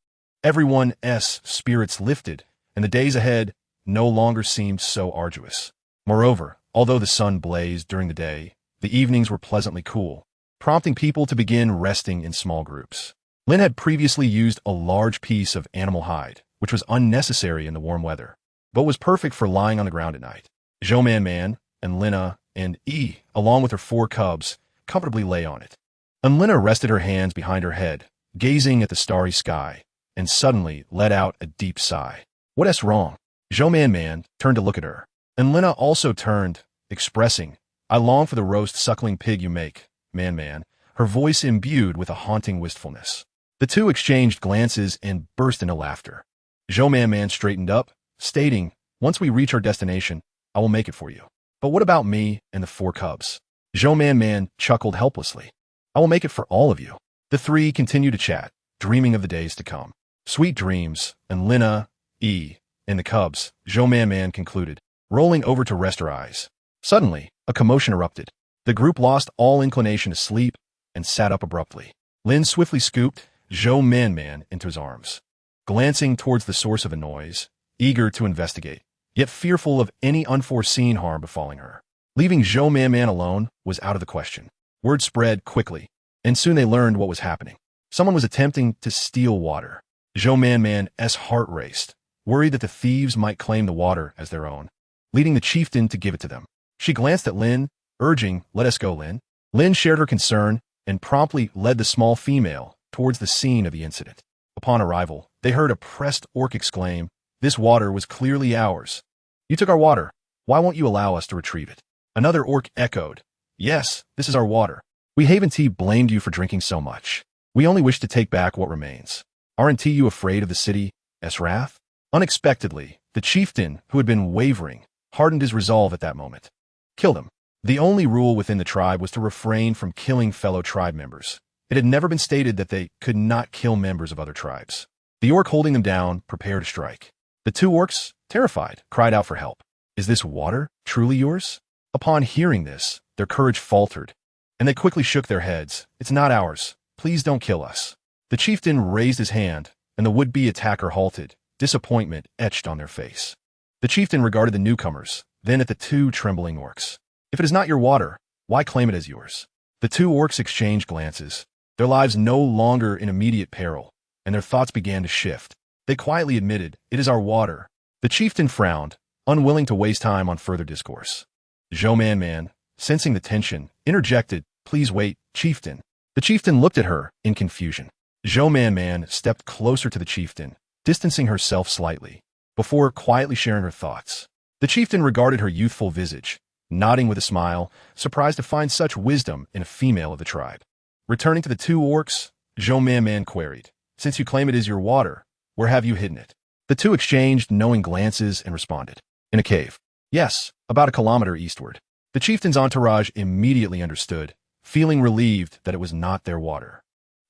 everyone's spirits lifted, and the days ahead no longer seemed so arduous. Moreover, although the sun blazed during the day, the evenings were pleasantly cool, prompting people to begin resting in small groups. Lin had previously used a large piece of animal hide, which was unnecessary in the warm weather, but was perfect for lying on the ground at night. Zhou Man and Lina and along with her 4 cubs, comfortably lay on it. And Lina rested her hands behind her head, gazing at the starry sky, and suddenly let out a deep sigh. What's wrong? Zhou Man turned to look at her. And Lina also turned, expressing, I long for the roast suckling pig you make, man, her voice imbued with a haunting wistfulness. The two exchanged glances and burst into laughter. Zhou Man straightened up, stating, once we reach our destination, I will make it for you. But what about me and the 4 cubs? Zhou Man chuckled helplessly. I will make it for all of you. The 3 continued to chat, dreaming of the days to come. Sweet dreams, and Lina, and the cubs, Zhou Man concluded, rolling over to rest her eyes. Suddenly, a commotion erupted. The group lost all inclination to sleep and sat up abruptly. Lin swiftly scooped Zhou Man into his arms, glancing towards the source of the noise, eager to investigate, yet fearful of any unforeseen harm befalling her. Leaving Zhou Man alone was out of the question. Word spread quickly, and soon they learned what was happening. Someone was attempting to steal water. Zhou Man's heart raced, worried that the thieves might claim the water as their own, leading the chieftain to give it to them. She glanced at Lin, urging, let us go, Lin. Lin shared her concern and promptly led the small female towards the scene of the incident. Upon arrival, they heard a pressed orc exclaim, this water was clearly ours. You took our water. Why won't you allow us to retrieve it? Another orc echoed, yes, this is our water. We Haven't blamed you for drinking so much. We only wish to take back what remains. Aren't you afraid of the city's wrath? Unexpectedly, the chieftain, who had been wavering, hardened his resolve at that moment. Kill them. The only rule within the tribe was to refrain from killing fellow tribe members. It had never been stated that they could not kill members of other tribes. The orc holding them down prepared to strike. The 2 orcs, terrified, cried out for help. Is this water truly yours? Upon hearing this, their courage faltered, and they quickly shook their heads. It's not ours. Please don't kill us. The chieftain raised his hand, and the would-be attacker halted, disappointment etched on their face. The chieftain regarded the newcomers, then at the 2 trembling orcs. If it is not your water, why claim it as yours? The 2 orcs exchanged glances, their lives no longer in immediate peril, and their thoughts began to shift. They quietly admitted, it is our water. The chieftain frowned, unwilling to waste time on further discourse. Zhou Man, sensing the tension, interjected, please wait, chieftain. The chieftain looked at her in confusion. Zhou Man stepped closer to the chieftain, distancing herself slightly, before quietly sharing her thoughts. The chieftain regarded her youthful visage, nodding with a smile, surprised to find such wisdom in a female of the tribe. Returning to the 2 orcs, Zhou Man queried, since you claim it is your water, where have you hidden it? The 2 exchanged knowing glances and responded, in a cave. Yes, about a kilometer eastward. The chieftain's entourage immediately understood, feeling relieved that it was not their water.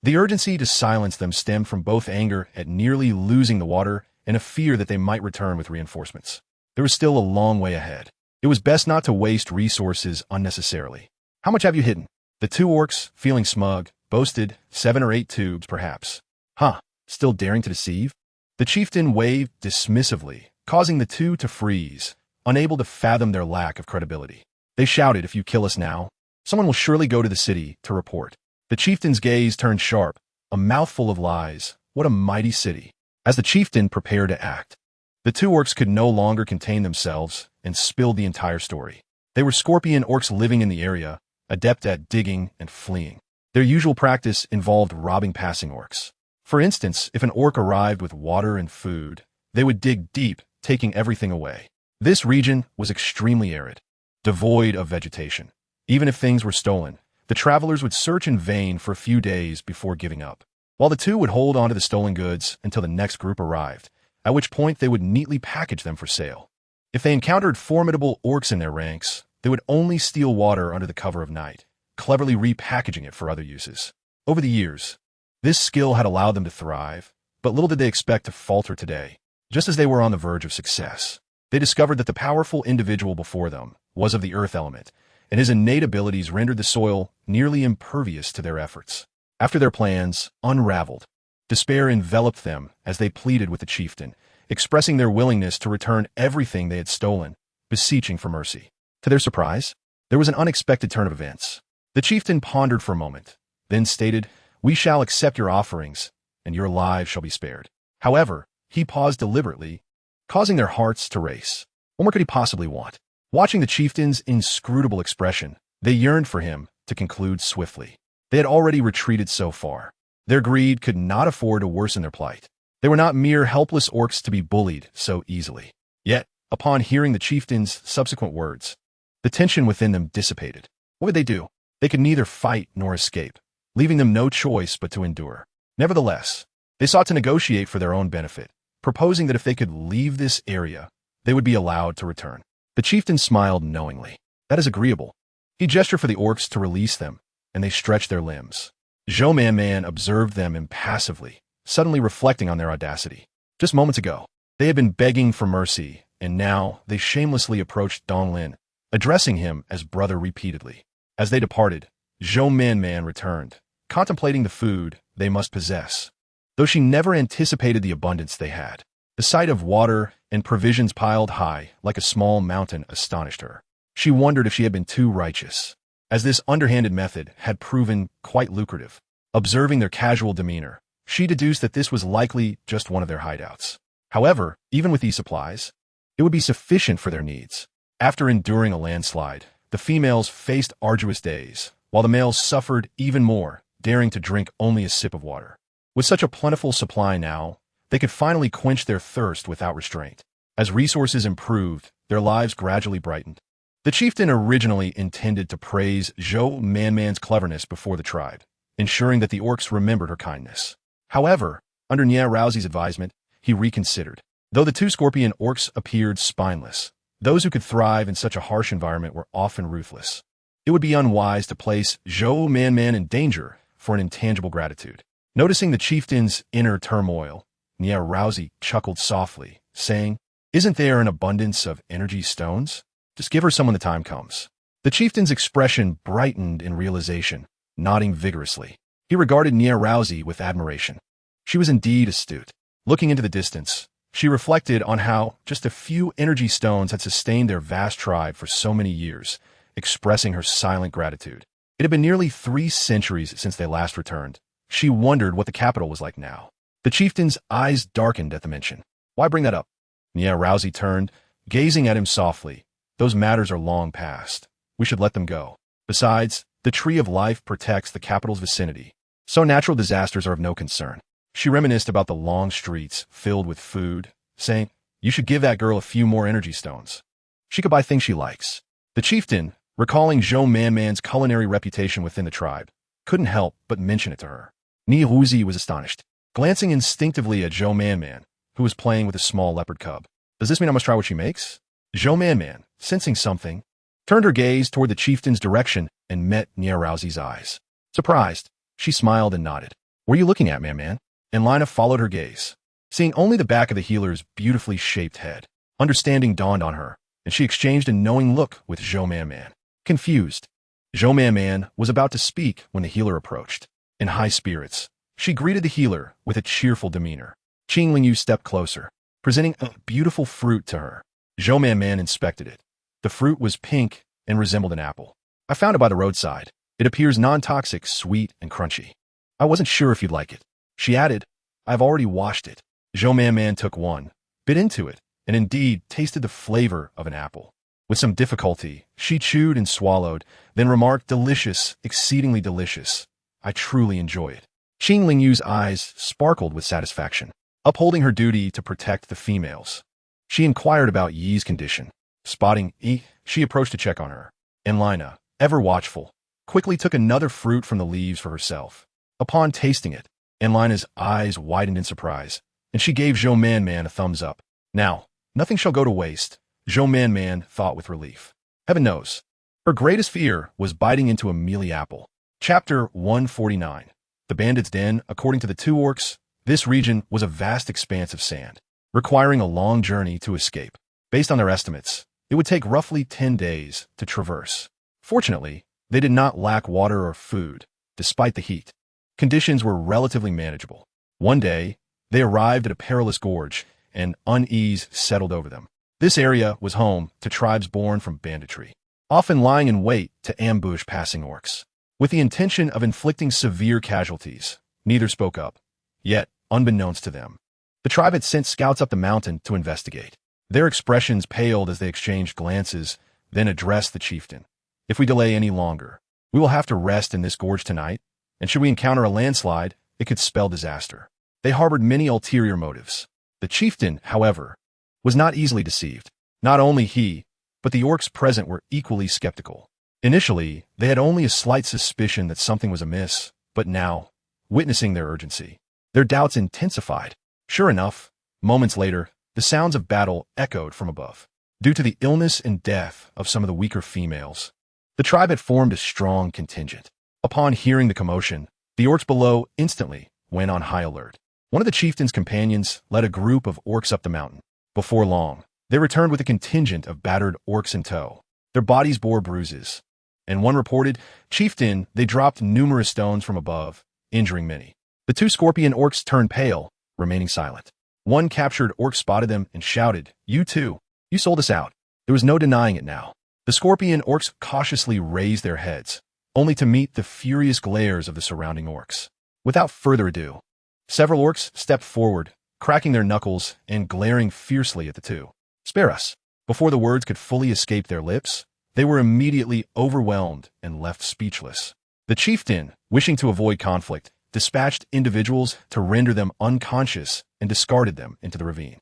The urgency to silence them stemmed from both anger at nearly losing the water and a fear that they might return with reinforcements. There was still a long way ahead. It was best not to waste resources unnecessarily. How much have you hidden? The 2 orcs, feeling smug, boasted, 7 or 8 tubes, perhaps. Huh, still daring to deceive? The chieftain waved dismissively, causing the 2 to freeze, unable to fathom their lack of credibility. They shouted, if you kill us now, someone will surely go to the city to report. The chieftain's gaze turned sharp, a mouthful of lies. What a mighty city. As the chieftain prepared to act, the 2 orcs could no longer contain themselves and spilled the entire story. They were scorpion orcs living in the area, adept at digging and fleeing. Their usual practice involved robbing passing orcs. For instance, if an orc arrived with water and food, they would dig deep, taking everything away. This region was extremely arid, devoid of vegetation. Even if things were stolen, the travelers would search in vain for a few days before giving up, while the 2 would hold onto the stolen goods until the next group arrived, at which point they would neatly package them for sale. If they encountered formidable orcs in their ranks, they would only steal water under the cover of night, cleverly repackaging it for other uses. Over the years, this skill had allowed them to thrive, but little did they expect to falter today. Just as they were on the verge of success, they discovered that the powerful individual before them was of the earth element, and his innate abilities rendered the soil nearly impervious to their efforts. After their plans unraveled, despair enveloped them as they pleaded with the chieftain, expressing their willingness to return everything they had stolen, beseeching for mercy. To their surprise, there was an unexpected turn of events. The chieftain pondered for a moment, then stated, "We shall accept your offerings, and your lives shall be spared." However, he paused deliberately, causing their hearts to race. What more could he possibly want? Watching the chieftain's inscrutable expression, they yearned for him to conclude swiftly. They had already retreated so far. Their greed could not afford to worsen their plight. They were not mere helpless orcs to be bullied so easily. Yet, upon hearing the chieftain's subsequent words, the tension within them dissipated. What would they do? They could neither fight nor escape, leaving them no choice but to endure. Nevertheless, they sought to negotiate for their own benefit, proposing that if they could leave this area, they would be allowed to return. The chieftain smiled knowingly. That is agreeable. He gestured for the orcs to release them, and they stretched their limbs. Zhou Man observed them impassively, suddenly reflecting on their audacity. Just moments ago, they had been begging for mercy, and now they shamelessly approached Dong Lin, addressing him as brother repeatedly. As they departed, Zhou Man returned, contemplating the food they must possess. Though she never anticipated the abundance they had, the sight of water and provisions piled high like a small mountain astonished her. She wondered if she had been too righteous, as this underhanded method had proven quite lucrative. Observing their casual demeanor, she deduced that this was likely just one of their hideouts. However, even with these supplies, it would be sufficient for their needs. After enduring a landslide, the females faced arduous days, while the males suffered even more, daring to drink only a sip of water. With such a plentiful supply now, they could finally quench their thirst without restraint. As resources improved, their lives gradually brightened. The chieftain originally intended to praise Zhou Man's cleverness before the tribe, ensuring that the orcs remembered her kindness. However, under Nia Rousey's advisement, he reconsidered. Though the two scorpion orcs appeared spineless, those who could thrive in such a harsh environment were often ruthless. It would be unwise to place Zhou Man in danger for an intangible gratitude. Noticing the chieftain's inner turmoil, Nia Rousey chuckled softly, saying, "Isn't there an abundance of energy stones? Just give her some when the time comes." The chieftain's expression brightened in realization, nodding vigorously. He regarded Nia Rousey with admiration. She was indeed astute. Looking into the distance, she reflected on how just a few energy stones had sustained their vast tribe for so many years, expressing her silent gratitude. It had been nearly 3 centuries since they last returned. She wondered what the capital was like now. The chieftain's eyes darkened at the mention. "Why bring that up?" Nia Rousey turned, gazing at him softly. "Those matters are long past. We should let them go. Besides, the tree of life protects the capital's vicinity, so natural disasters are of no concern." She reminisced about the long streets filled with food, saying, "You should give that girl a few more energy stones. She could buy things she likes." The chieftain, recalling Zhou Man's culinary reputation within the tribe, couldn't help but mention it to her. Nia Rousey was astonished, glancing instinctively at Zhou Man, who was playing with a small leopard cub. "Does this mean I must try what she makes?" Zhou Man, sensing something, turned her gaze toward the chieftain's direction and met Nia Rousey's eyes. Surprised, she smiled and nodded. "What are you looking at, man?" And Lina followed her gaze, seeing only the back of the healer's beautifully shaped head. Understanding dawned on her, and she exchanged a knowing look with Zhou Man. Confused, Zhou Man was about to speak when the healer approached. In high spirits, she greeted the healer with a cheerful demeanor. Qing Lingyu stepped closer, presenting a beautiful fruit to her. Zhou Man inspected it. The fruit was pink and resembled an apple. "I found it by the roadside. It appears non-toxic, sweet, and crunchy. I wasn't sure if you'd like it." She added, "I've already washed it." Zhou Man took one, bit into it, and indeed tasted the flavor of an apple. With some difficulty, she chewed and swallowed, then remarked, "Delicious, exceedingly delicious. I truly enjoy it." Qing Lingyu's eyes sparkled with satisfaction. Upholding her duty to protect the females, she inquired about Yi's condition. Spotting Yi, she approached to check on her. And Lina, ever watchful, quickly took another fruit from the leaves for herself. Upon tasting it, Lina's eyes widened in surprise, and she gave Zhou Man a thumbs up. Now, nothing shall go to waste, Zhou Man thought with relief. Heaven knows, her greatest fear was biting into a mealy apple. Chapter 149. The bandits' den, according to the two orcs, this region was a vast expanse of sand, requiring a long journey to escape. Based on their estimates, it would take roughly 10 days to traverse. Fortunately, they did not lack water or food, despite the heat. Conditions were relatively manageable. One day, they arrived at a perilous gorge, and unease settled over them. This area was home to tribes born from banditry, often lying in wait to ambush passing orcs. With the intention of inflicting severe casualties, neither spoke up. Yet, unbeknownst to them, the tribe had sent scouts up the mountain to investigate. Their expressions paled as they exchanged glances, then addressed the chieftain. "If we delay any longer, we will have to rest in this gorge tonight, and should we encounter a landslide, it could spell disaster." They harbored many ulterior motives. The chieftain, however, was not easily deceived. Not only he, but the orcs present were equally skeptical. Initially, they had only a slight suspicion that something was amiss, but now, witnessing their urgency, their doubts intensified. Sure enough, moments later, the sounds of battle echoed from above. Due to the illness and death of some of the weaker females, the tribe had formed a strong contingent. Upon hearing the commotion, the orcs below instantly went on high alert. One of the chieftain's companions led a group of orcs up the mountain. Before long, they returned with a contingent of battered orcs in tow. Their bodies bore bruises, and one reported, "Chieftain, they dropped numerous stones from above, injuring many." The two scorpion orcs turned pale, remaining silent. One captured orc spotted them and shouted, "You too, you sold us out." There was no denying it now. The scorpion orcs cautiously raised their heads, only to meet the furious glares of the surrounding orcs. Without further ado, several orcs stepped forward, cracking their knuckles and glaring fiercely at the two. "Spare us." Before the words could fully escape their lips, they were immediately overwhelmed and left speechless. The chieftain, wishing to avoid conflict, dispatched individuals to render them unconscious and discarded them into the ravine.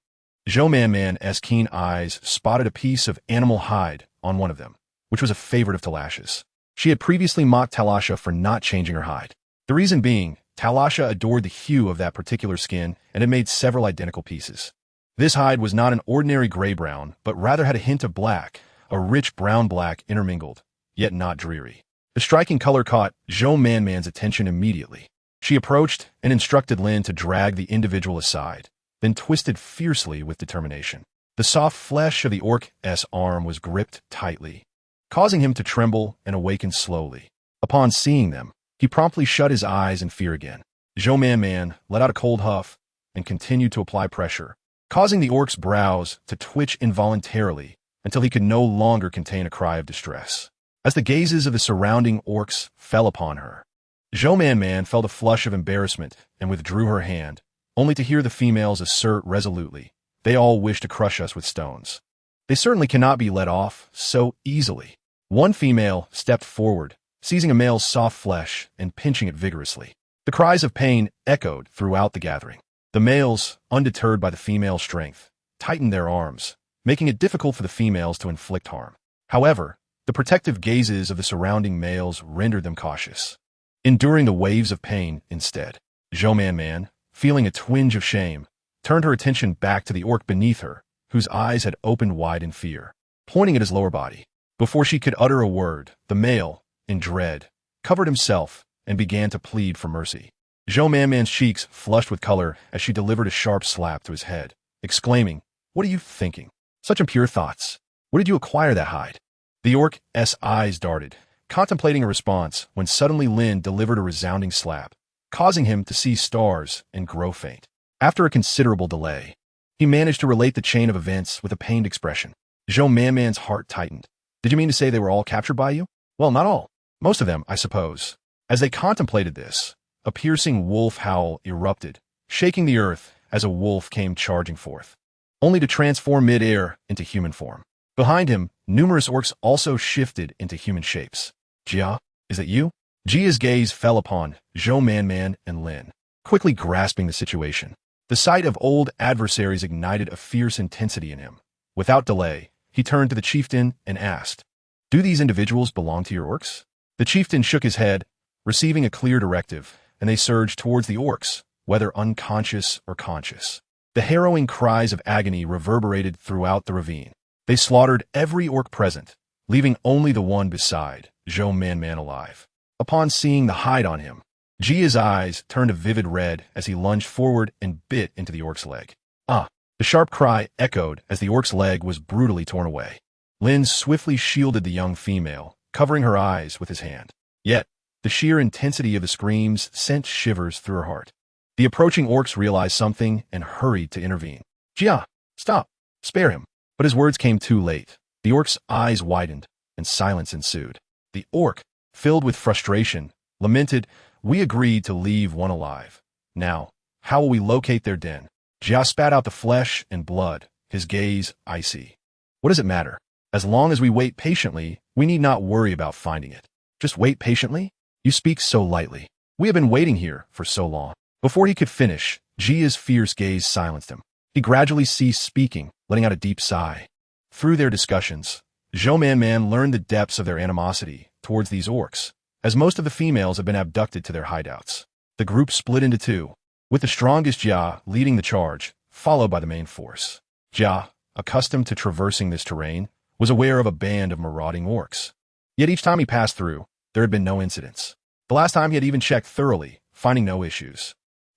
Zhou-Man-Man's keen eyes spotted a piece of animal hide on one of them, which was a favorite of Talasha's. She had previously mocked Talasha for not changing her hide. The reason being, Talasha adored the hue of that particular skin and had made several identical pieces. This hide was not an ordinary gray-brown, but rather had a hint of black, a rich brown-black intermingled, yet not dreary. The striking color caught Zhou-Man-Man's attention immediately. She approached and instructed Lin to drag the individual aside, then twisted fiercely with determination. The soft flesh of the orc's arm was gripped tightly, causing him to tremble and awaken slowly. Upon seeing them, he promptly shut his eyes in fear again. Zhou-Man-Man let out a cold huff and continued to apply pressure, causing the orc's brows to twitch involuntarily until he could no longer contain a cry of distress. As the gazes of the surrounding orcs fell upon her, Zhou-Man-Man felt a flush of embarrassment and withdrew her hand, only to hear the females assert resolutely, "They all wish to crush us with stones. They certainly cannot be let off so easily." One female stepped forward, seizing a male's soft flesh and pinching it vigorously. The cries of pain echoed throughout the gathering. The males, undeterred by the female's strength, tightened their arms, making it difficult for the females to inflict harm. However, the protective gazes of the surrounding males rendered them cautious, enduring the waves of pain instead. Zhou-Man-Man, feeling a twinge of shame, turned her attention back to the orc beneath her, whose eyes had opened wide in fear, pointing at his lower body. Before she could utter a word, the male, in dread, covered himself and began to plead for mercy. Zhou-Man-Man's cheeks flushed with color as she delivered a sharp slap to his head, exclaiming, "What are you thinking? Such impure thoughts. Where did you acquire that hide?" The orc's eyes darted, contemplating a response when suddenly Lin delivered a resounding slap, causing him to see stars and grow faint. After a considerable delay, he managed to relate the chain of events with a pained expression. Zhou-Man-Man's heart tightened. "Did you mean to say they were all captured by you?" "Well, not all. Most of them, I suppose." As they contemplated this, a piercing wolf howl erupted, shaking the earth as a wolf came charging forth, only to transform mid-air into human form. Behind him, numerous orcs also shifted into human shapes. "Jia, is that you?" Jia's gaze fell upon Zhou-Man-Man and Lin, quickly grasping the situation. The sight of old adversaries ignited a fierce intensity in him. Without delay, he turned to the chieftain and asked, "Do these individuals belong to your orcs?" The chieftain shook his head, receiving a clear directive, and they surged towards the orcs, whether unconscious or conscious. The harrowing cries of agony reverberated throughout the ravine. They slaughtered every orc present, leaving only the one beside Zhou-Man-Man alive. Upon seeing the hide on him, Jia's eyes turned a vivid red as he lunged forward and bit into the orc's leg. Ah! The sharp cry echoed as the orc's leg was brutally torn away. Lin swiftly shielded the young female, covering her eyes with his hand. Yet, the sheer intensity of the screams sent shivers through her heart. The approaching orcs realized something and hurried to intervene. Jia, stop! Spare him! But his words came too late. The orc's eyes widened, and silence ensued. The orc, filled with frustration, lamented, "We agreed to leave one alive. Now, how will we locate their den?" Jia spat out the flesh and blood, his gaze icy. "What does it matter? As long as we wait patiently, we need not worry about finding it." "Just wait patiently? You speak so lightly. We have been waiting here for so long." Before he could finish, Jia's fierce gaze silenced him. He gradually ceased speaking, letting out a deep sigh. Through their discussions, Zhou Man learned the depths of their animosity towards these orcs, as most of the females have been abducted to their hideouts. The group split into two, with the strongest Jia leading the charge, followed by the main force. Jia, accustomed to traversing this terrain, was aware of a band of marauding orcs. Yet each time he passed through, there had been no incidents. The last time he had even checked thoroughly, finding no issues.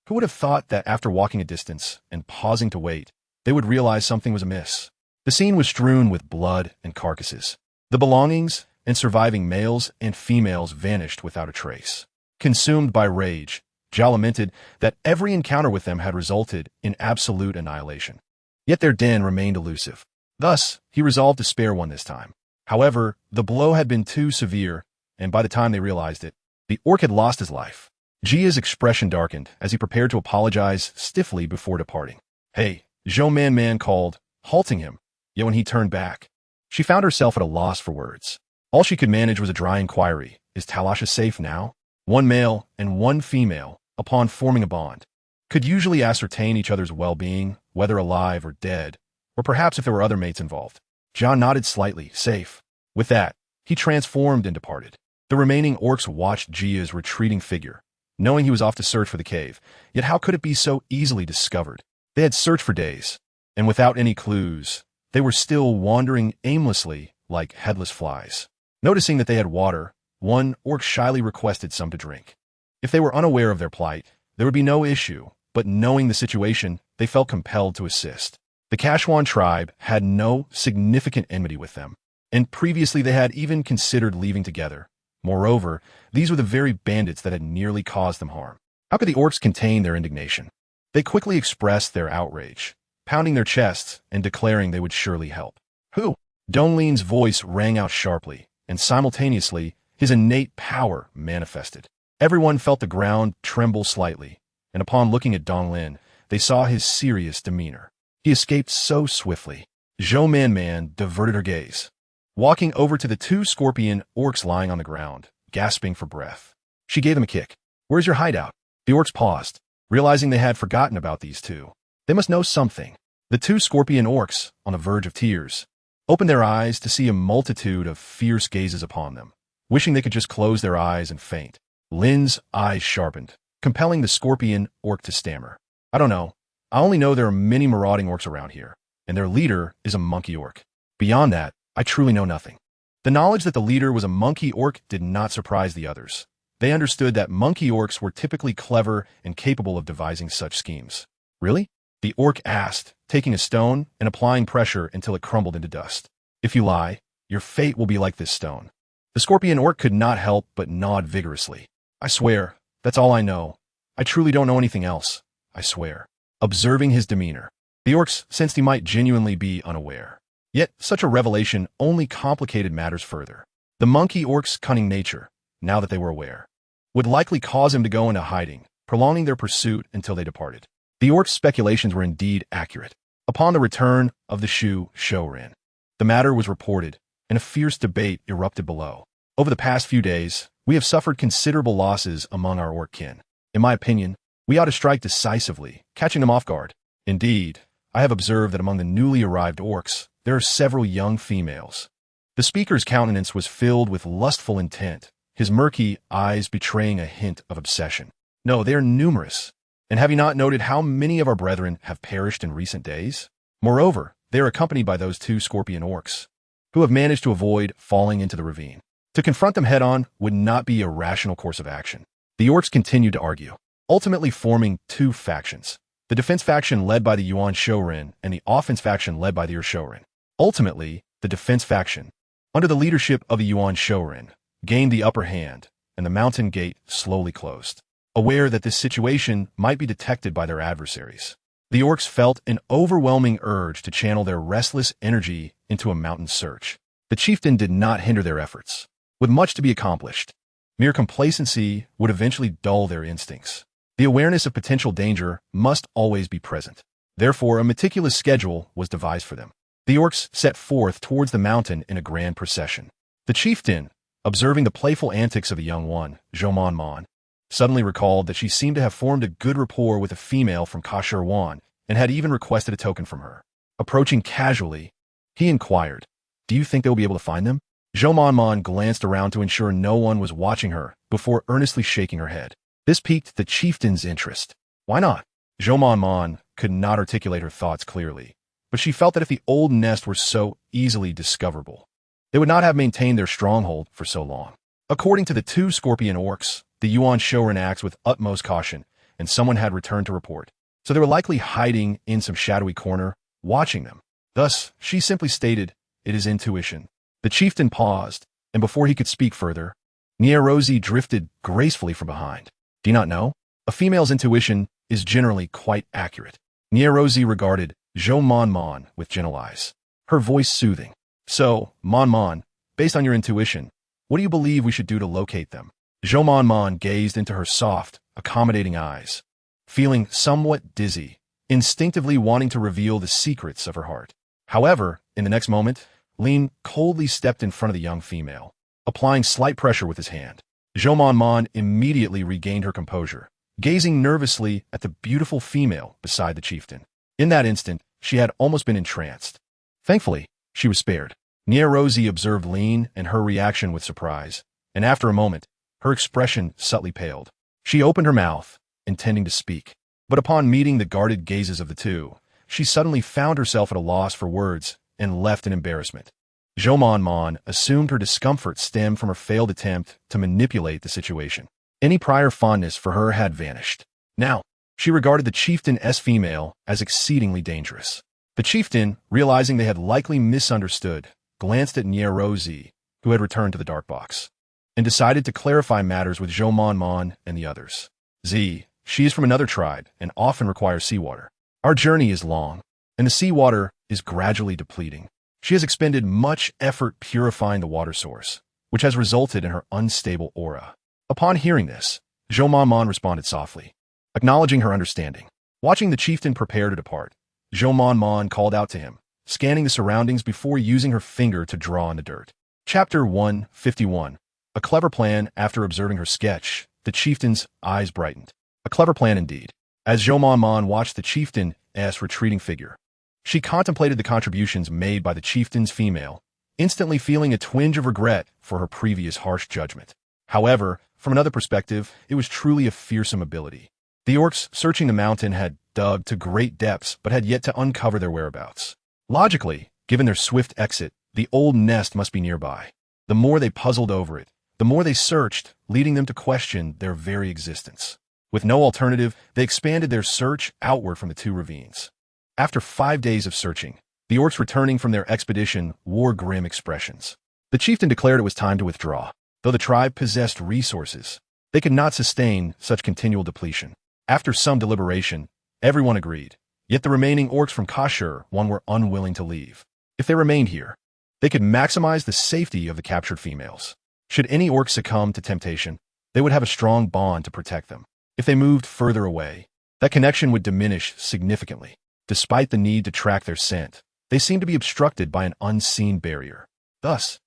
Who would have thought that after walking a distance and pausing to wait, they would realize something was amiss? The scene was strewn with blood and carcasses. The belongings and surviving males and females vanished without a trace. Consumed by rage, Jia lamented that every encounter with them had resulted in absolute annihilation. Yet their den remained elusive. Thus, he resolved to spare one this time. However, the blow had been too severe, and by the time they realized it, the orc had lost his life. Jia's expression darkened as he prepared to apologize stiffly before departing. "Hey," Zhou Man called, halting him. Yet when he turned back, she found herself at a loss for words. All she could manage was a dry inquiry. Is Talasha safe now? One male and one female, upon forming a bond, could usually ascertain each other's well-being, whether alive or dead, or perhaps if there were other mates involved. John nodded slightly, safe. With that, he transformed and departed. The remaining orcs watched Jia's retreating figure, knowing he was off to search for the cave. Yet how could it be so easily discovered? They had searched for days, and without any clues, they were still wandering aimlessly like headless flies. Noticing that they had water, one orc shyly requested some to drink. If they were unaware of their plight, there would be no issue, but knowing the situation, they felt compelled to assist. The Kashwan tribe had no significant enmity with them, and previously they had even considered leaving together. Moreover, these were the very bandits that had nearly caused them harm. How could the orcs contain their indignation? They quickly expressed their outrage, pounding their chests and declaring they would surely help. "Who?" Donglin's voice rang out sharply, and simultaneously, his innate power manifested. Everyone felt the ground tremble slightly, and upon looking at Donglin, they saw his serious demeanor. He escaped so swiftly. Zhou Man diverted her gaze, walking over to the two scorpion orcs lying on the ground, gasping for breath. She gave them a kick. "Where's your hideout?" The orcs paused, realizing they had forgotten about these two. They must know something. The two scorpion orcs, on the verge of tears, opened their eyes to see a multitude of fierce gazes upon them, wishing they could just close their eyes and faint. Lin's eyes sharpened, compelling the scorpion orc to stammer. "I don't know. I only know there are many marauding orcs around here, and their leader is a monkey orc. Beyond that, I truly know nothing." The knowledge that the leader was a monkey orc did not surprise the others. They understood that monkey orcs were typically clever and capable of devising such schemes. "Really?" the orc asked, taking a stone and applying pressure until it crumbled into dust. "If you lie, your fate will be like this stone." The scorpion orc could not help but nod vigorously. "I swear, that's all I know. I truly don't know anything else. I swear." Observing his demeanor, the orcs sensed he might genuinely be unaware. Yet such a revelation only complicated matters further. The monkey orc's cunning nature, now that they were aware, would likely cause him to go into hiding, prolonging their pursuit until they departed. The orcs' speculations were indeed accurate. Upon the return of the Shu Shourin, the matter was reported, and a fierce debate erupted below. Over the past few days, we have suffered considerable losses among our orc kin. In my opinion, we ought to strike decisively, catching them off guard. Indeed, I have observed that among the newly arrived orcs, there are several young females. The speaker's countenance was filled with lustful intent, his murky eyes betraying a hint of obsession. "No, they are numerous. And have you not noted how many of our brethren have perished in recent days? Moreover, they are accompanied by those two scorpion orcs, who have managed to avoid falling into the ravine. To confront them head-on would not be a rational course of action." The orcs continued to argue, ultimately forming two factions. The defense faction led by the Yuan Shorin and the offense faction led by the Shorin. Ultimately, the defense faction, under the leadership of the Yuan Shorin, gained the upper hand, and the mountain gate slowly closed. Aware that this situation might be detected by their adversaries, the orcs felt an overwhelming urge to channel their restless energy into a mountain search. The chieftain did not hinder their efforts. With much to be accomplished, mere complacency would eventually dull their instincts. The awareness of potential danger must always be present. Therefore, a meticulous schedule was devised for them. The orcs set forth towards the mountain in a grand procession. The chieftain, observing the playful antics of the young one, Zhou, suddenly recalled that she seemed to have formed a good rapport with a female from Kashirwan and had even requested a token from her. Approaching casually, he inquired, "Do you think they'll be able to find them?" Zhou glanced around to ensure no one was watching her before earnestly shaking her head. This piqued the chieftain's interest. Why not? Zhou could not articulate her thoughts clearly, but she felt that if the old nest were so easily discoverable, they would not have maintained their stronghold for so long. According to the two scorpion orcs, the Yuan Shorin acts with utmost caution, and someone had returned to report. So they were likely hiding in some shadowy corner, watching them. Thus, she simply stated, "It is intuition." The chieftain paused, and before he could speak further, Nierozi drifted gracefully from behind. "Do you not know? A female's intuition is generally quite accurate." Nierozi regarded Zhou with gentle eyes, her voice soothing. "So, Mon, based on your intuition, what do you believe we should do to locate them?" Zhou gazed into her soft, accommodating eyes, feeling somewhat dizzy, instinctively wanting to reveal the secrets of her heart. However, in the next moment, Lin coldly stepped in front of the young female, applying slight pressure with his hand. Zhou immediately regained her composure, gazing nervously at the beautiful female beside the chieftain. In that instant, she had almost been entranced. Thankfully, she was spared. Nierozi observed Lin and her reaction with surprise, and after a moment, her expression subtly paled. She opened her mouth, intending to speak, but upon meeting the guarded gazes of the two, she suddenly found herself at a loss for words and left in embarrassment. Zhou assumed her discomfort stemmed from her failed attempt to manipulate the situation. Any prior fondness for her had vanished. Now, she regarded the chieftain's female as exceedingly dangerous. The chieftain, realizing they had likely misunderstood, glanced at Nierozi, who had returned to the dark box, and decided to clarify matters with Zhou and the others. She is from another tribe and often requires seawater. Our journey is long, and the seawater is gradually depleting. She has expended much effort purifying the water source, which has resulted in her unstable aura. Upon hearing this, Zhou responded softly, acknowledging her understanding. Watching the chieftain prepare to depart, Zhou called out to him, scanning the surroundings before using her finger to draw in the dirt. Chapter 151. A clever plan. After observing her sketch, the chieftain's eyes brightened. A clever plan indeed. As Zhou watched the chieftain's retreating figure, she contemplated the contributions made by the chieftain's female, instantly feeling a twinge of regret for her previous harsh judgment. However, from another perspective, it was truly a fearsome ability. The orcs searching the mountain had dug to great depths but had yet to uncover their whereabouts. Logically, given their swift exit, the old nest must be nearby. The more they puzzled over it, the more they searched, leading them to question their very existence. With no alternative, they expanded their search outward from the two ravines. After 5 days of searching, the orcs returning from their expedition wore grim expressions. The chieftain declared it was time to withdraw. Though the tribe possessed resources, they could not sustain such continual depletion. After some deliberation, everyone agreed, yet the remaining orcs from Kashirwan were unwilling to leave. If they remained here, they could maximize the safety of the captured females. Should any orc succumb to temptation, they would have a strong bond to protect them. If they moved further away, that connection would diminish significantly. Despite the need to track their scent, they seemed to be obstructed by an unseen barrier. Thus,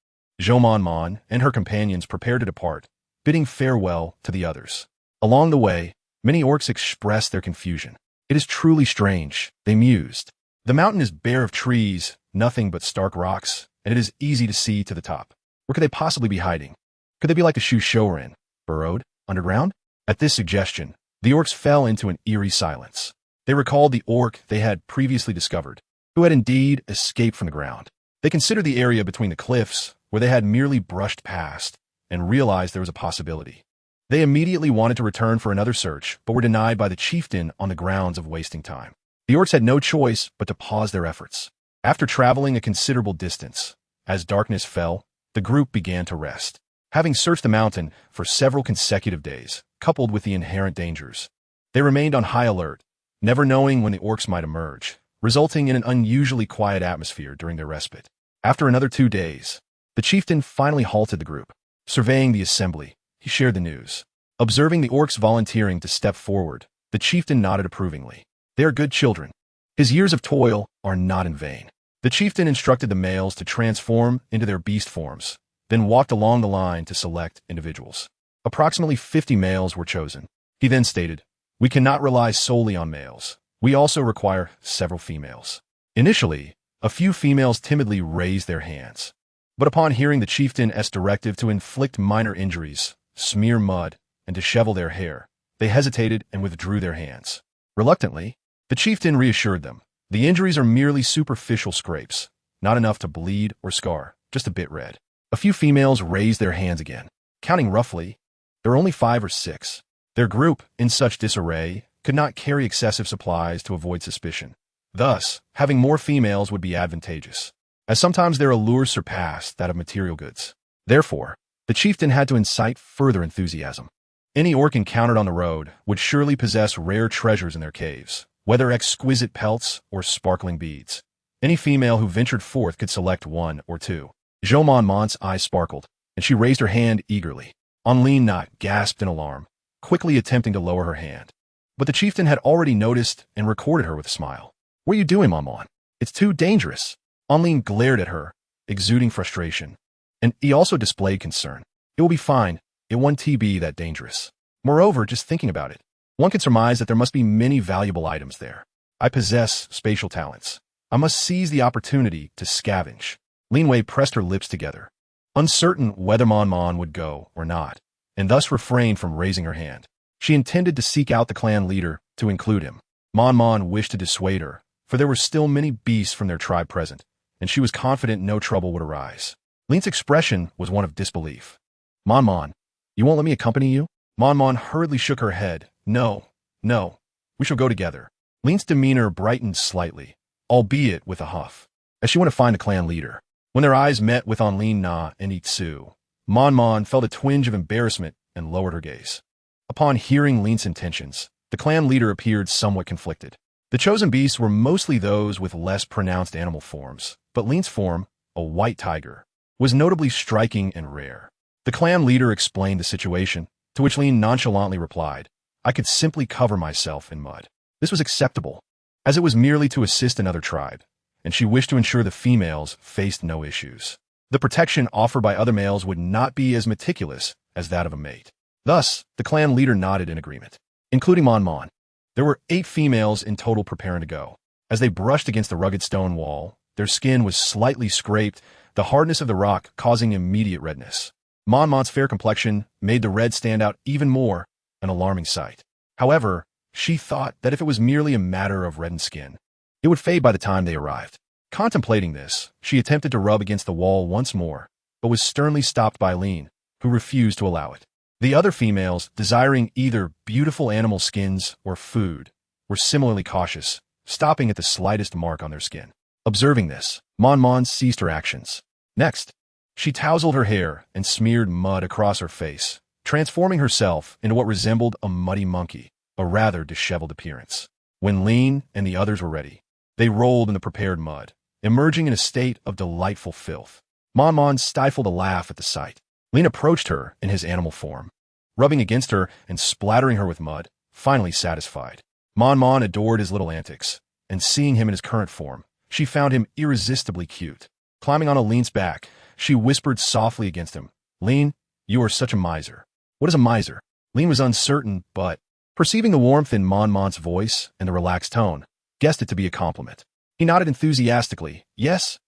Zhou and her companions prepared to depart, bidding farewell to the others. Along the way, many orcs expressed their confusion. "It is truly strange," they mused. "The mountain is bare of trees, nothing but stark rocks, and it is easy to see to the top. Where could they possibly be hiding? Could they be like the Shu Shorin, burrowed underground?" At this suggestion, the orcs fell into an eerie silence. They recalled the orc they had previously discovered, who had indeed escaped from the ground. They considered the area between the cliffs, where they had merely brushed past, and realized there was a possibility. They immediately wanted to return for another search, but were denied by the chieftain on the grounds of wasting time. The orcs had no choice but to pause their efforts. After traveling a considerable distance, as darkness fell, the group began to rest. Having searched the mountain for several consecutive days, coupled with the inherent dangers, they remained on high alert, never knowing when the orcs might emerge, resulting in an unusually quiet atmosphere during their respite. After another 2 days, the chieftain finally halted the group. Surveying the assembly, he shared the news. Observing the orcs volunteering to step forward, the chieftain nodded approvingly. They are good children. His years of toil are not in vain. The chieftain instructed the males to transform into their beast forms, then walked along the line to select individuals. Approximately 50 males were chosen. He then stated, "We cannot rely solely on males. We also require several females." Initially, a few females timidly raised their hands. But upon hearing the chieftain's directive to inflict minor injuries, smear mud, and dishevel their hair, they hesitated and withdrew their hands. Reluctantly, the chieftain reassured them. The injuries are merely superficial scrapes, not enough to bleed or scar, just a bit red. A few females raised their hands again. Counting roughly, there were only 5 or 6. Their group, in such disarray, could not carry excessive supplies to avoid suspicion. Thus, having more females would be advantageous, as sometimes their allures surpassed that of material goods. Therefore, the chieftain had to incite further enthusiasm. Any orc encountered on the road would surely possess rare treasures in their caves, whether exquisite pelts or sparkling beads. Any female who ventured forth could select 1 or 2. Mon-Mon's eyes sparkled, and she raised her hand eagerly. Onlin Knot gasped in alarm, quickly attempting to lower her hand. But the chieftain had already noticed and recorded her with a smile. "What are you doing, Mon-Mon? It's too dangerous." Onlin glared at her, exuding frustration. And he also displayed concern. "It will be fine. It won't be that dangerous. Moreover, just thinking about it, one can surmise that there must be many valuable items there. I possess spatial talents. I must seize the opportunity to scavenge." Linwei pressed her lips together, uncertain whether Mon-Mon would go or not, and thus refrained from raising her hand. She intended to seek out the clan leader to include him. Mon-Mon wished to dissuade her, for there were still many beasts from their tribe present, and she was confident no trouble would arise. Lin's expression was one of disbelief. "Mon-Mon, you won't let me accompany you?" Mon-Mon hurriedly shook her head. No, we shall go together." Lin's demeanor brightened slightly, albeit with a huff, as she went to find the clan leader. When their eyes met with Onlin Na and Itsu, Mon-Mon felt a twinge of embarrassment and lowered her gaze. Upon hearing Lin's intentions, the clan leader appeared somewhat conflicted. The chosen beasts were mostly those with less pronounced animal forms, but Lin's form, a white tiger, was notably striking and rare. The clan leader explained the situation, to which Lin nonchalantly replied, "I could simply cover myself in mud." This was acceptable, as it was merely to assist another tribe, and she wished to ensure the females faced no issues. The protection offered by other males would not be as meticulous as that of a mate. Thus, the clan leader nodded in agreement, including Mon-Mon. There were 8 females in total preparing to go. As they brushed against the rugged stone wall, their skin was slightly scraped, the hardness of the rock causing immediate redness. Mon-Mon's fair complexion made the red stand out even more, an alarming sight. However, she thought that if it was merely a matter of reddened skin, it would fade by the time they arrived. Contemplating this, she attempted to rub against the wall once more, but was sternly stopped by Lin, who refused to allow it. The other females, desiring either beautiful animal skins or food, were similarly cautious, stopping at the slightest mark on their skin. Observing this, Mon-Mon ceased her actions. Next, she tousled her hair and smeared mud across her face, transforming herself into what resembled a muddy monkey, a rather disheveled appearance. When Lin and the others were ready, they rolled in the prepared mud, emerging in a state of delightful filth. Mon-Mon stifled a laugh at the sight. Lin approached her in his animal form, rubbing against her and splattering her with mud, finally satisfied. Mon-Mon adored his little antics, and seeing him in his current form, she found him irresistibly cute. Climbing on Lin's back, she whispered softly against him, "Lin, you are such a miser." "What is a miser?" Lin was uncertain, but, perceiving the warmth in Mon-Mon's voice and the relaxed tone, guessed it to be a compliment. He nodded enthusiastically. Yes,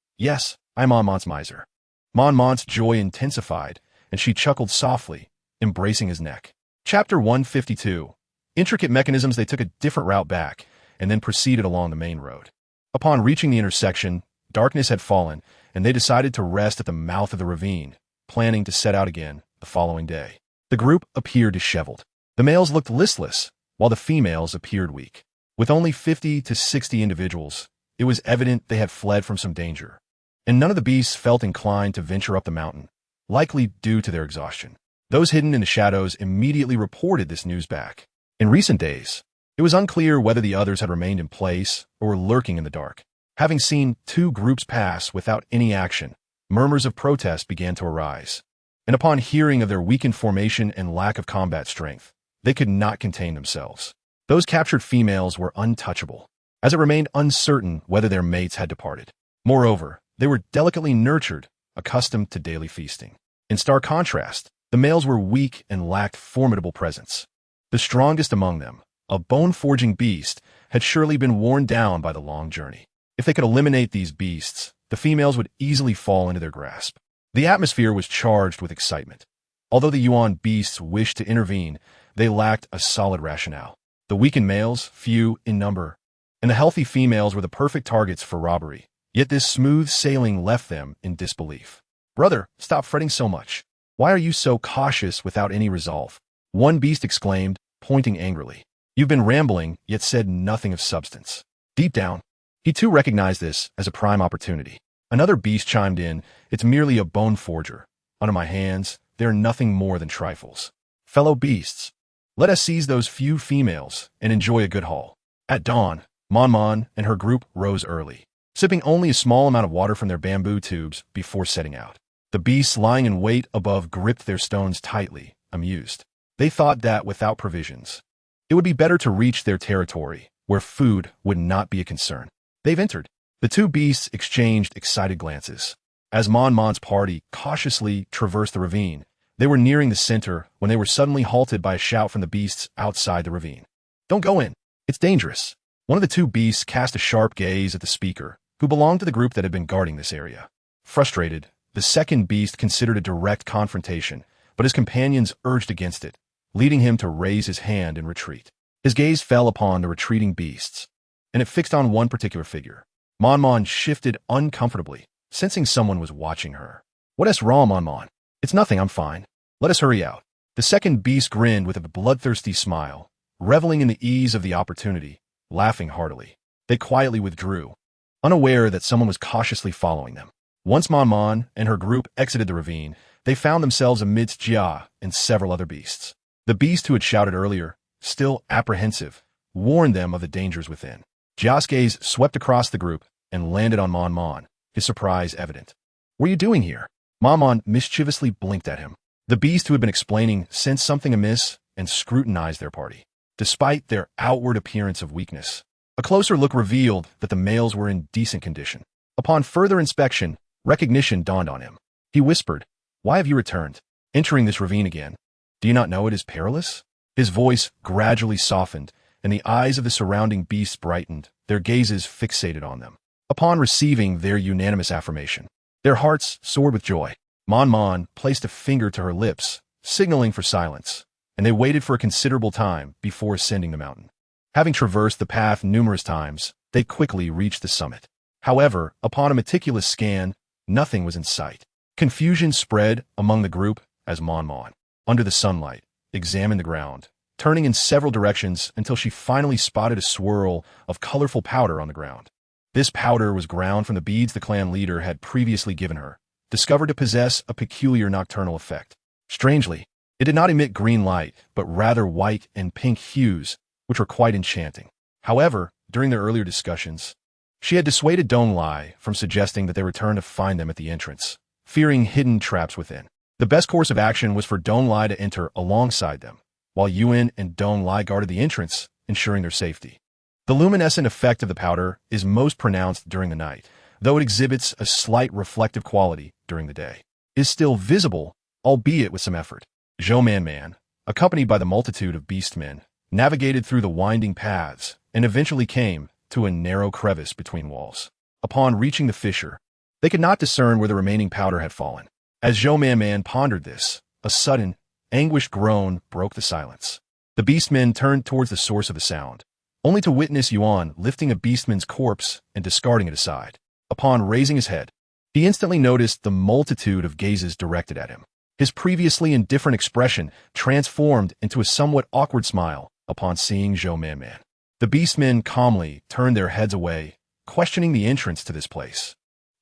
I'm Mon-Mon's miser." Mon-Mon's joy intensified, and she chuckled softly, embracing his neck. Chapter 152. Intricate mechanisms. They took a different route back, and then proceeded along the main road. Upon reaching the intersection, darkness had fallen, and they decided to rest at the mouth of the ravine, planning to set out again the following day. The group appeared disheveled. The males looked listless, while the females appeared weak. With only 50 to 60 individuals, it was evident they had fled from some danger. And none of the beasts felt inclined to venture up the mountain, likely due to their exhaustion. Those hidden in the shadows immediately reported this news back. In recent days, it was unclear whether the others had remained in place or were lurking in the dark. Having seen two groups pass without any action, murmurs of protest began to arise. And upon hearing of their weakened formation and lack of combat strength, they could not contain themselves. Those captured females were untouchable, as it remained uncertain whether their mates had departed. Moreover, they were delicately nurtured, accustomed to daily feasting. In stark contrast, the males were weak and lacked formidable presence. The strongest among them, a bone-forging beast, had surely been worn down by the long journey. If they could eliminate these beasts, the females would easily fall into their grasp. The atmosphere was charged with excitement. Although the Yuan beasts wished to intervene, they lacked a solid rationale. The weakened males, few in number, and the healthy females were the perfect targets for robbery. Yet this smooth sailing left them in disbelief. "Brother, stop fretting so much. Why are you so cautious without any resolve?" One beast exclaimed, pointing angrily. "You've been rambling, yet said nothing of substance." Deep down, he too recognized this as a prime opportunity. Another beast chimed in, "It's merely a bone forger. Under my hands, they are nothing more than trifles. Fellow beasts, let us seize those few females and enjoy a good haul." At dawn, Mon and her group rose early, sipping only a small amount of water from their bamboo tubes before setting out. The beasts lying in wait above gripped their stones tightly, amused. They thought that without provisions, it would be better to reach their territory, where food would not be a concern. They've entered. The two beasts exchanged excited glances. As Mon's party cautiously traversed the ravine, they were nearing the center when they were suddenly halted by a shout from the beasts outside the ravine. "Don't go in. It's dangerous." One of the two beasts cast a sharp gaze at the speaker, who belonged to the group that had been guarding this area. Frustrated, the second beast considered a direct confrontation, but his companions urged against it, leading him to raise his hand in retreat. His gaze fell upon the retreating beasts, and it fixed on one particular figure. Mon shifted uncomfortably, sensing someone was watching her. "What's wrong, Mon? It's nothing, I'm fine. Let us hurry out." The second beast grinned with a bloodthirsty smile, reveling in the ease of the opportunity, laughing heartily. They quietly withdrew, unaware that someone was cautiously following them. Once Mon and her group exited the ravine, they found themselves amidst Jia and several other beasts. The beast who had shouted earlier, still apprehensive, warned them of the dangers within. Jia's gaze swept across the group and landed on Mon, his surprise evident. "What are you doing here?" Mon mischievously blinked at him. The beast who had been explaining sensed something amiss and scrutinized their party. Despite their outward appearance of weakness, a closer look revealed that the males were in decent condition. Upon further inspection, recognition dawned on him. He whispered, "Why have you returned? Entering this ravine again? Do you not know it is perilous?" His voice gradually softened, and the eyes of the surrounding beasts brightened, their gazes fixated on them. Upon receiving their unanimous affirmation, their hearts soared with joy. Mon placed a finger to her lips, signaling for silence, and they waited for a considerable time before ascending the mountain. Having traversed the path numerous times, they quickly reached the summit. However, upon a meticulous scan, nothing was in sight. Confusion spread among the group as Mon, under the sunlight, examined the ground, turning in several directions until she finally spotted a swirl of colorful powder on the ground. This powder was ground from the beads the clan leader had previously given her, discovered to possess a peculiar nocturnal effect. Strangely, it did not emit green light, but rather white and pink hues, which were quite enchanting. However, during their earlier discussions, she had dissuaded Dong Lai from suggesting that they return to find them at the entrance, fearing hidden traps within. The best course of action was for Dong Lai to enter alongside them, while Yuan and Dong Lai guarded the entrance, ensuring their safety. The luminescent effect of the powder is most pronounced during the night, though it exhibits a slight reflective quality during the day. It is still visible, albeit with some effort. Zhou Man, accompanied by the multitude of beastmen, navigated through the winding paths and eventually came to a narrow crevice between walls. Upon reaching the fissure, they could not discern where the remaining powder had fallen. As Zhou Man pondered this, a sudden, anguished groan broke the silence. The beastmen turned towards the source of the sound, only to witness Yuan lifting a beastman's corpse and discarding it aside. Upon raising his head, he instantly noticed the multitude of gazes directed at him. His previously indifferent expression transformed into a somewhat awkward smile upon seeing Zhou Man. The Beastmen calmly turned their heads away, questioning the entrance to this place.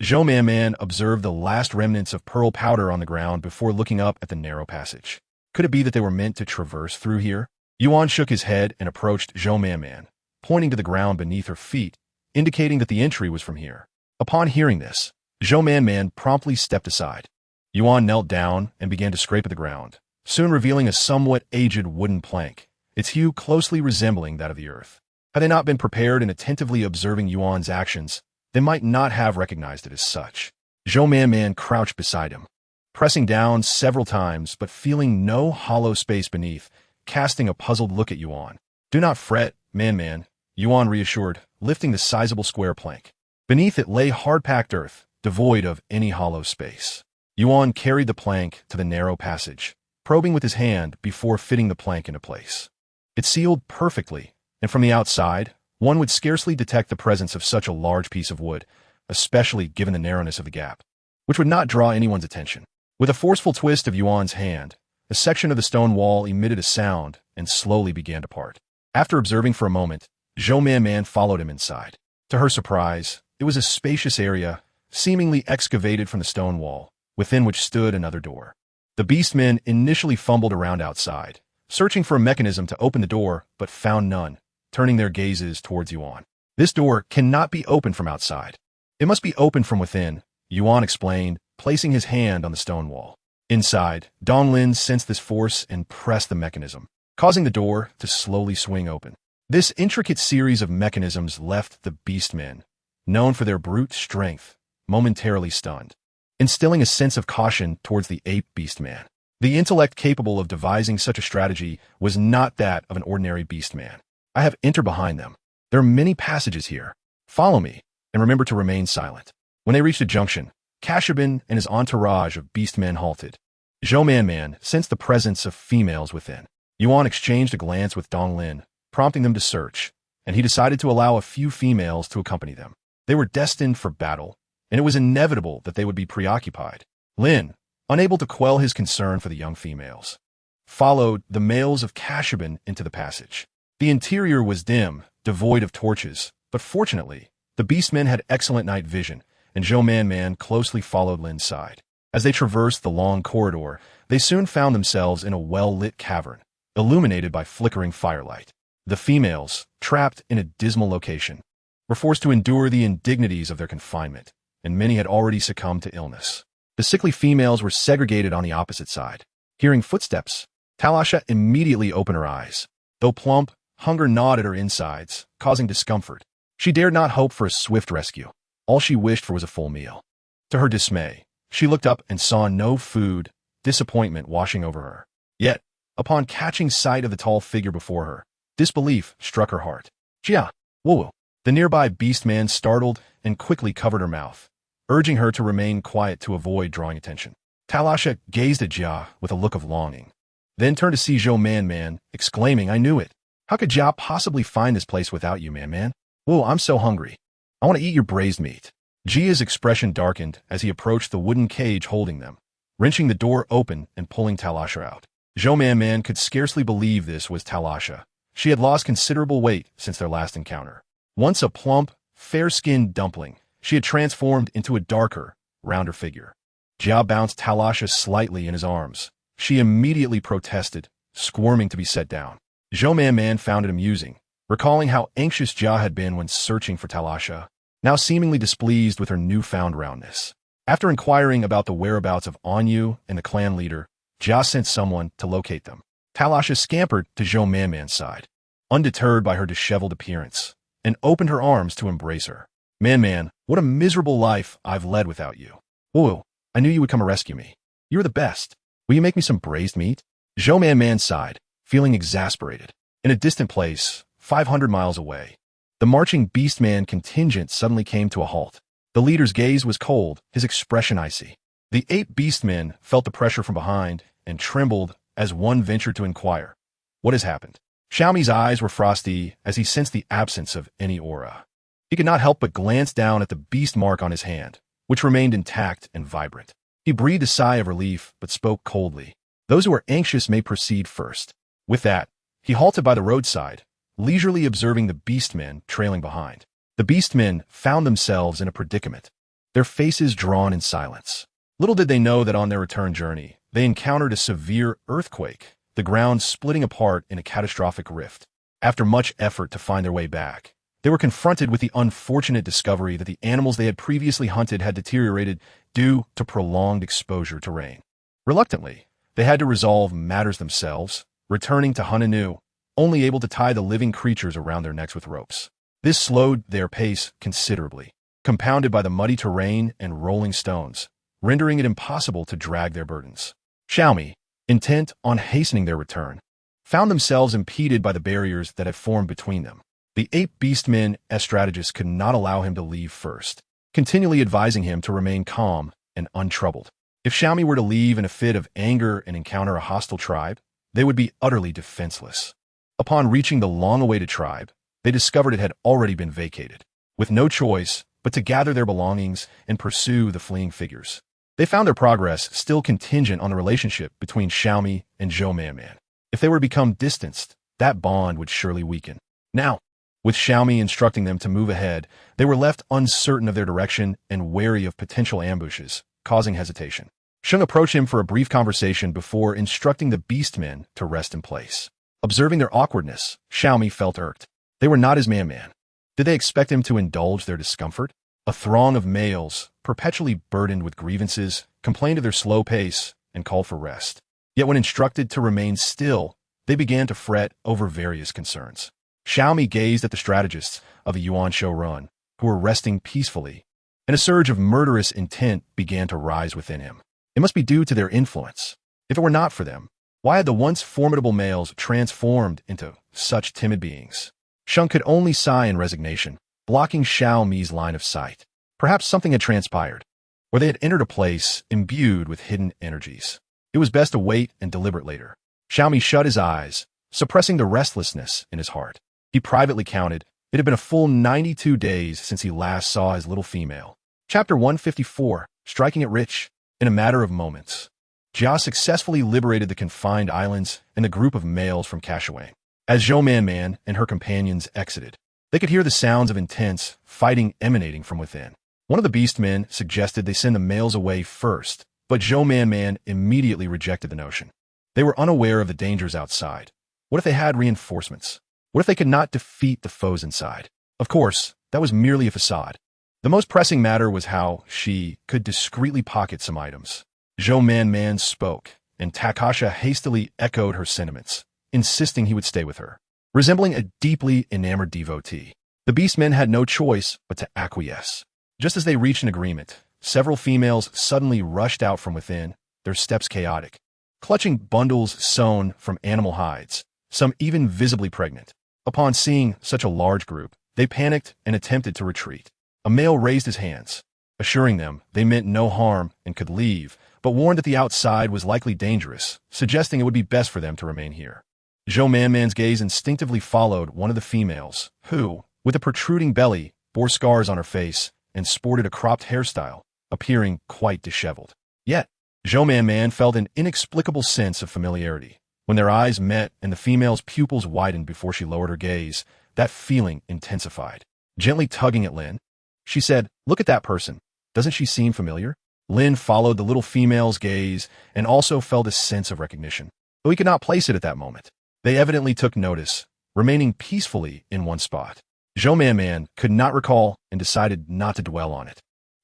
Zhou Man observed the last remnants of pearl powder on the ground before looking up at the narrow passage. Could it be that they were meant to traverse through here? Yuan shook his head and approached Zhou Man, pointing to the ground beneath her feet, indicating that the entry was from here. Upon hearing this, Zhou Man promptly stepped aside. Yuan knelt down and began to scrape at the ground, soon revealing a somewhat aged wooden plank, its hue closely resembling that of the earth. Had they not been prepared and attentively observing Yuan's actions, they might not have recognized it as such. Zhou Man crouched beside him, pressing down several times but feeling no hollow space beneath, casting a puzzled look at Yuan. "Do not fret, Man," Yuan reassured, lifting the sizable square plank. Beneath it lay hard-packed earth, devoid of any hollow space. Yuan carried the plank to the narrow passage, probing with his hand before fitting the plank into place. It sealed perfectly, and from the outside, one would scarcely detect the presence of such a large piece of wood, especially given the narrowness of the gap, which would not draw anyone's attention. With a forceful twist of Yuan's hand, a section of the stone wall emitted a sound and slowly began to part. After observing for a moment, Zhou Man followed him inside. To her surprise, it was a spacious area, seemingly excavated from the stone wall, within which stood another door. The Beastmen initially fumbled around outside, searching for a mechanism to open the door, but found none, turning their gazes towards Yuan. "This door cannot be opened from outside. It must be opened from within," Yuan explained, placing his hand on the stone wall. Inside, Donglin sensed this force and pressed the mechanism, causing the door to slowly swing open. This intricate series of mechanisms left the Beastmen, known for their brute strength, momentarily stunned, instilling a sense of caution towards the ape Beastman. The intellect capable of devising such a strategy was not that of an ordinary Beastman. "I have entered behind them. There are many passages here. Follow me, and remember to remain silent." When they reached a junction, Kashabin and his entourage of Beastmen halted. Zhou Man sensed the presence of females within. Yuan exchanged a glance with Donglin, prompting them to search, and he decided to allow a few females to accompany them. They were destined for battle, and it was inevitable that they would be preoccupied. Lin, unable to quell his concern for the young females, followed the males of Kashabin into the passage. The interior was dim, devoid of torches, but fortunately, the Beastmen had excellent night vision, and Zhou Man closely followed Lin's side. As they traversed the long corridor, they soon found themselves in a well-lit cavern, illuminated by flickering firelight. The females, trapped in a dismal location, were forced to endure the indignities of their confinement, and many had already succumbed to illness. The sickly females were segregated on the opposite side. Hearing footsteps, Talasha immediately opened her eyes. Though plump, hunger gnawed at her insides, causing discomfort. She dared not hope for a swift rescue. All she wished for was a full meal. To her dismay, she looked up and saw no food, disappointment washing over her. Yet, upon catching sight of the tall figure before her, disbelief struck her heart. "Jia, woo!" The nearby Beastman startled and quickly covered her mouth, urging her to remain quiet to avoid drawing attention. Talasha gazed at Jia with a look of longing, then turned to see Zhou Man, exclaiming, "I knew it. How could Jia possibly find this place without you, Man? Whoa, I'm so hungry. I want to eat your braised meat." Jia's expression darkened as he approached the wooden cage holding them, wrenching the door open and pulling Talasha out. Zhou Man could scarcely believe this was Talasha. She had lost considerable weight since their last encounter. Once a plump, fair-skinned dumpling, she had transformed into a darker, rounder figure. Jia bounced Talasha slightly in his arms. She immediately protested, squirming to be set down. Zhou Man found it amusing, recalling how anxious Jia had been when searching for Talasha, now seemingly displeased with her newfound roundness. After inquiring about the whereabouts of Anyu and the clan leader, Jia sent someone to locate them. Talasha scampered to Zhou Man's side, undeterred by her disheveled appearance, and opened her arms to embrace her. Man, what a miserable life I've led without you. Whoa, I knew you would come and rescue me. You're the best. Will you make me some braised meat?" Zhou Man sighed, feeling exasperated. In a distant place, 500 miles away, the marching Beastman contingent suddenly came to a halt. The leader's gaze was cold, his expression icy. The 8 Beastmen felt the pressure from behind and trembled as one ventured to inquire, "What has happened?" Xiaomi's eyes were frosty as he sensed the absence of any aura. He could not help but glance down at the beast mark on his hand, which remained intact and vibrant. He breathed a sigh of relief, but spoke coldly. Those who are anxious may proceed first. With that, he halted by the roadside, leisurely observing the Beastmen trailing behind. The Beastmen found themselves in a predicament, their faces drawn in silence. Little did they know that on their return journey, they encountered a severe earthquake, the ground splitting apart in a catastrophic rift. After much effort to find their way back, they were confronted with the unfortunate discovery that the animals they had previously hunted had deteriorated due to prolonged exposure to rain. Reluctantly, they had to resolve matters themselves, returning to hunt anew, only able to tie the living creatures around their necks with ropes. This slowed their pace considerably, compounded by the muddy terrain and rolling stones, rendering it impossible to drag their burdens. Xiaomi, intent on hastening their return, found themselves impeded by the barriers that had formed between them. The ape Beastman as strategist could not allow him to leave first, continually advising him to remain calm and untroubled. If Xiaomi were to leave in a fit of anger and encounter a hostile tribe, they would be utterly defenseless. Upon reaching the long-awaited tribe, they discovered it had already been vacated, with no choice but to gather their belongings and pursue the fleeing figures. They found their progress still contingent on the relationship between Xiaomi and Zhou Manman. If they were to become distanced, that bond would surely weaken. Now, with Xiaomi instructing them to move ahead, they were left uncertain of their direction and wary of potential ambushes, causing hesitation. Sheng approached him for a brief conversation before instructing the Beastmen to rest in place. Observing their awkwardness, Xiaomi felt irked. They were not his man. Did they expect him to indulge their discomfort? A throng of males, perpetually burdened with grievances, complained of their slow pace and called for rest. Yet when instructed to remain still, they began to fret over various concerns. Xiaomi gazed at the strategists of the Yuan Shou run, who were resting peacefully, and a surge of murderous intent began to rise within him. It must be due to their influence. If it were not for them, why had the once formidable males transformed into such timid beings? Sheng could only sigh in resignation, blocking Xiaomi's line of sight. Perhaps something had transpired, or they had entered a place imbued with hidden energies. It was best to wait and deliberate later. Xiaomi shut his eyes, suppressing the restlessness in his heart. He privately counted. It had been a full 92 days since he last saw his little female. Chapter 154, Striking It Rich. In a matter of moments, Jia successfully liberated the confined islands and the group of males from Kashuang. As Zhou Manman and her companions exited, they could hear the sounds of intense fighting emanating from within. One of the Beastmen suggested they send the males away first, but Zhou Manman immediately rejected the notion. They were unaware of the dangers outside. What if they had reinforcements? What if they could not defeat the foes inside? Of course, that was merely a facade. The most pressing matter was how she could discreetly pocket some items. Zhou Manman spoke, and Takasha hastily echoed her sentiments, insisting he would stay with her. Resembling a deeply enamored devotee, the Beastmen had no choice but to acquiesce. Just as they reached an agreement, several females suddenly rushed out from within, their steps chaotic, clutching bundles sewn from animal hides, some even visibly pregnant. Upon seeing such a large group, they panicked and attempted to retreat. A male raised his hands, assuring them they meant no harm and could leave, but warned that the outside was likely dangerous, suggesting it would be best for them to remain here. Zhou Manman's gaze instinctively followed one of the females, who, with a protruding belly, bore scars on her face and sported a cropped hairstyle, appearing quite disheveled. Yet, Zhou Manman felt an inexplicable sense of familiarity. When their eyes met and the female's pupils widened before she lowered her gaze, that feeling intensified. Gently tugging at Lin, she said, "Look at that person. Doesn't she seem familiar?" Lin followed the little female's gaze and also felt a sense of recognition, though he could not place it at that moment. They evidently took notice, remaining peacefully in one spot. Zhou Manman could not recall and decided not to dwell on it.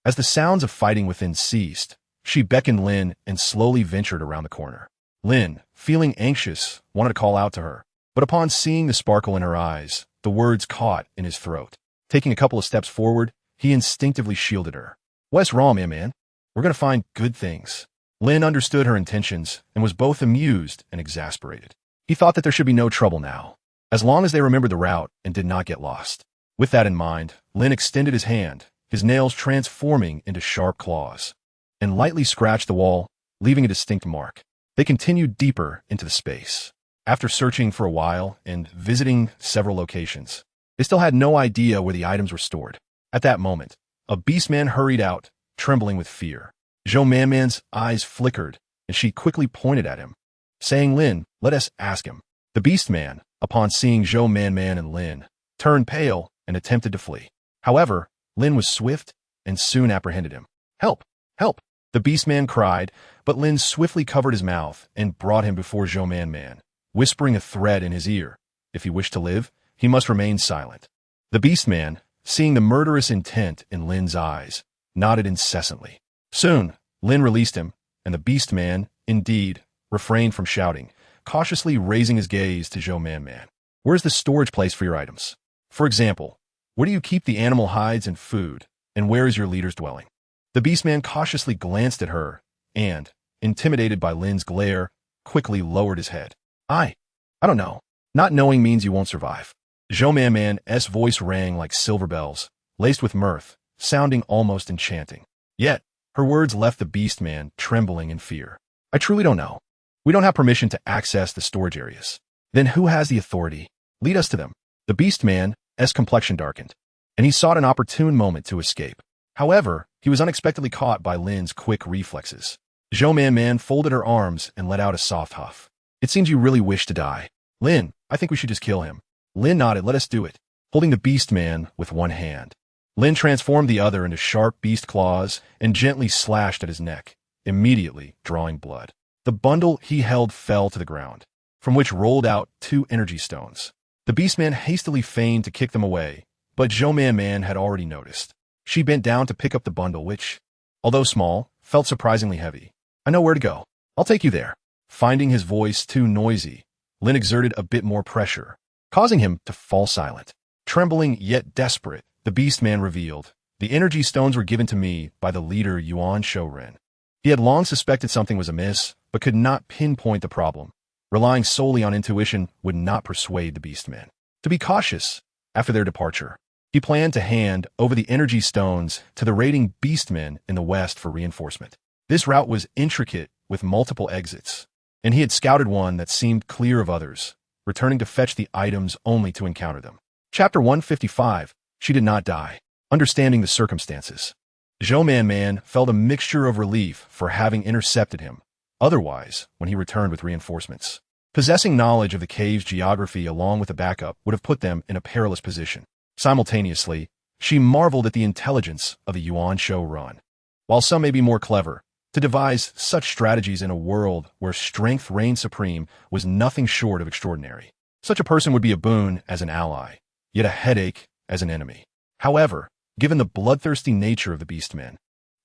As the sounds of fighting within ceased, she beckoned Lin and slowly ventured around the corner. Lin, feeling anxious, wanted to call out to her, but upon seeing the sparkle in her eyes, the words caught in his throat. Taking a couple of steps forward, he instinctively shielded her. "What's wrong, man? We're going to find good things." Lin understood her intentions and was both amused and exasperated. He thought that there should be no trouble now, as long as they remembered the route and did not get lost. With that in mind, Lin extended his hand, his nails transforming into sharp claws, and lightly scratched the wall, leaving a distinct mark. They continued deeper into the space. After searching for a while and visiting several locations, they still had no idea where the items were stored. At that moment, a Beastman hurried out, trembling with fear. Zhou Manman's eyes flickered, and she quickly pointed at him, saying, "Lin, let us ask him." The Beastman, upon seeing Zhou Manman and Lin, turned pale and attempted to flee. However, Lin was swift and soon apprehended him. "Help! Help!" the Beastman cried, but Lin swiftly covered his mouth and brought him before Zhou Manman, whispering a threat in his ear. If he wished to live, he must remain silent. The Beastman, seeing the murderous intent in Lin's eyes, nodded incessantly. Soon, Lin released him, and the Beastman, indeed, refrained from shouting, cautiously raising his gaze to Zhou Manman. "Where's the storage place for your items? For example, where do you keep the animal hides and food, and where is your leader's dwelling?" The Beastman cautiously glanced at her, and, intimidated by Lin's glare, quickly lowered his head. I don't know. Not knowing means you won't survive." Zhou Manman's voice rang like silver bells, laced with mirth, sounding almost enchanting. Yet, her words left the Beastman trembling in fear. "I truly don't know. We don't have permission to access the storage areas." "Then who has the authority? Lead us to them." The Beastman's complexion darkened, and he sought an opportune moment to escape. However, he was unexpectedly caught by Lin's quick reflexes. Zhou Manman folded her arms and let out a soft huff. "It seems you really wish to die. Lin, I think we should just kill him." Lin nodded. "Let us do it." Holding the Beastman with one hand, Lin transformed the other into sharp beast claws and gently slashed at his neck, immediately drawing blood. The bundle he held fell to the ground, from which rolled out 2 energy stones. The Beastman hastily feigned to kick them away, but Zhou Manman had already noticed. She bent down to pick up the bundle, which, although small, felt surprisingly heavy. "I know where to go. I'll take you there." Finding his voice too noisy, Lin exerted a bit more pressure, causing him to fall silent. Trembling yet desperate, the Beastman revealed, "The energy stones were given to me by the leader Yuan Shouren." He had long suspected something was amiss, but could not pinpoint the problem. Relying solely on intuition would not persuade the Beastman to be cautious. After their departure, he planned to hand over the energy stones to the raiding Beastmen in the west for reinforcement. This route was intricate with multiple exits, and he had scouted one that seemed clear of others, returning to fetch the items only to encounter them. Chapter 155. She did not die. Understanding the circumstances. Zhou Manman felt a mixture of relief for having intercepted him. Otherwise, when he returned with reinforcements, possessing knowledge of the cave's geography along with a backup would have put them in a perilous position. Simultaneously, she marveled at the intelligence of the Yuan Shouren. While some may be more clever, to devise such strategies in a world where strength reigned supreme was nothing short of extraordinary. Such a person would be a boon as an ally, yet a headache as an enemy. However, given the bloodthirsty nature of the Beastmen,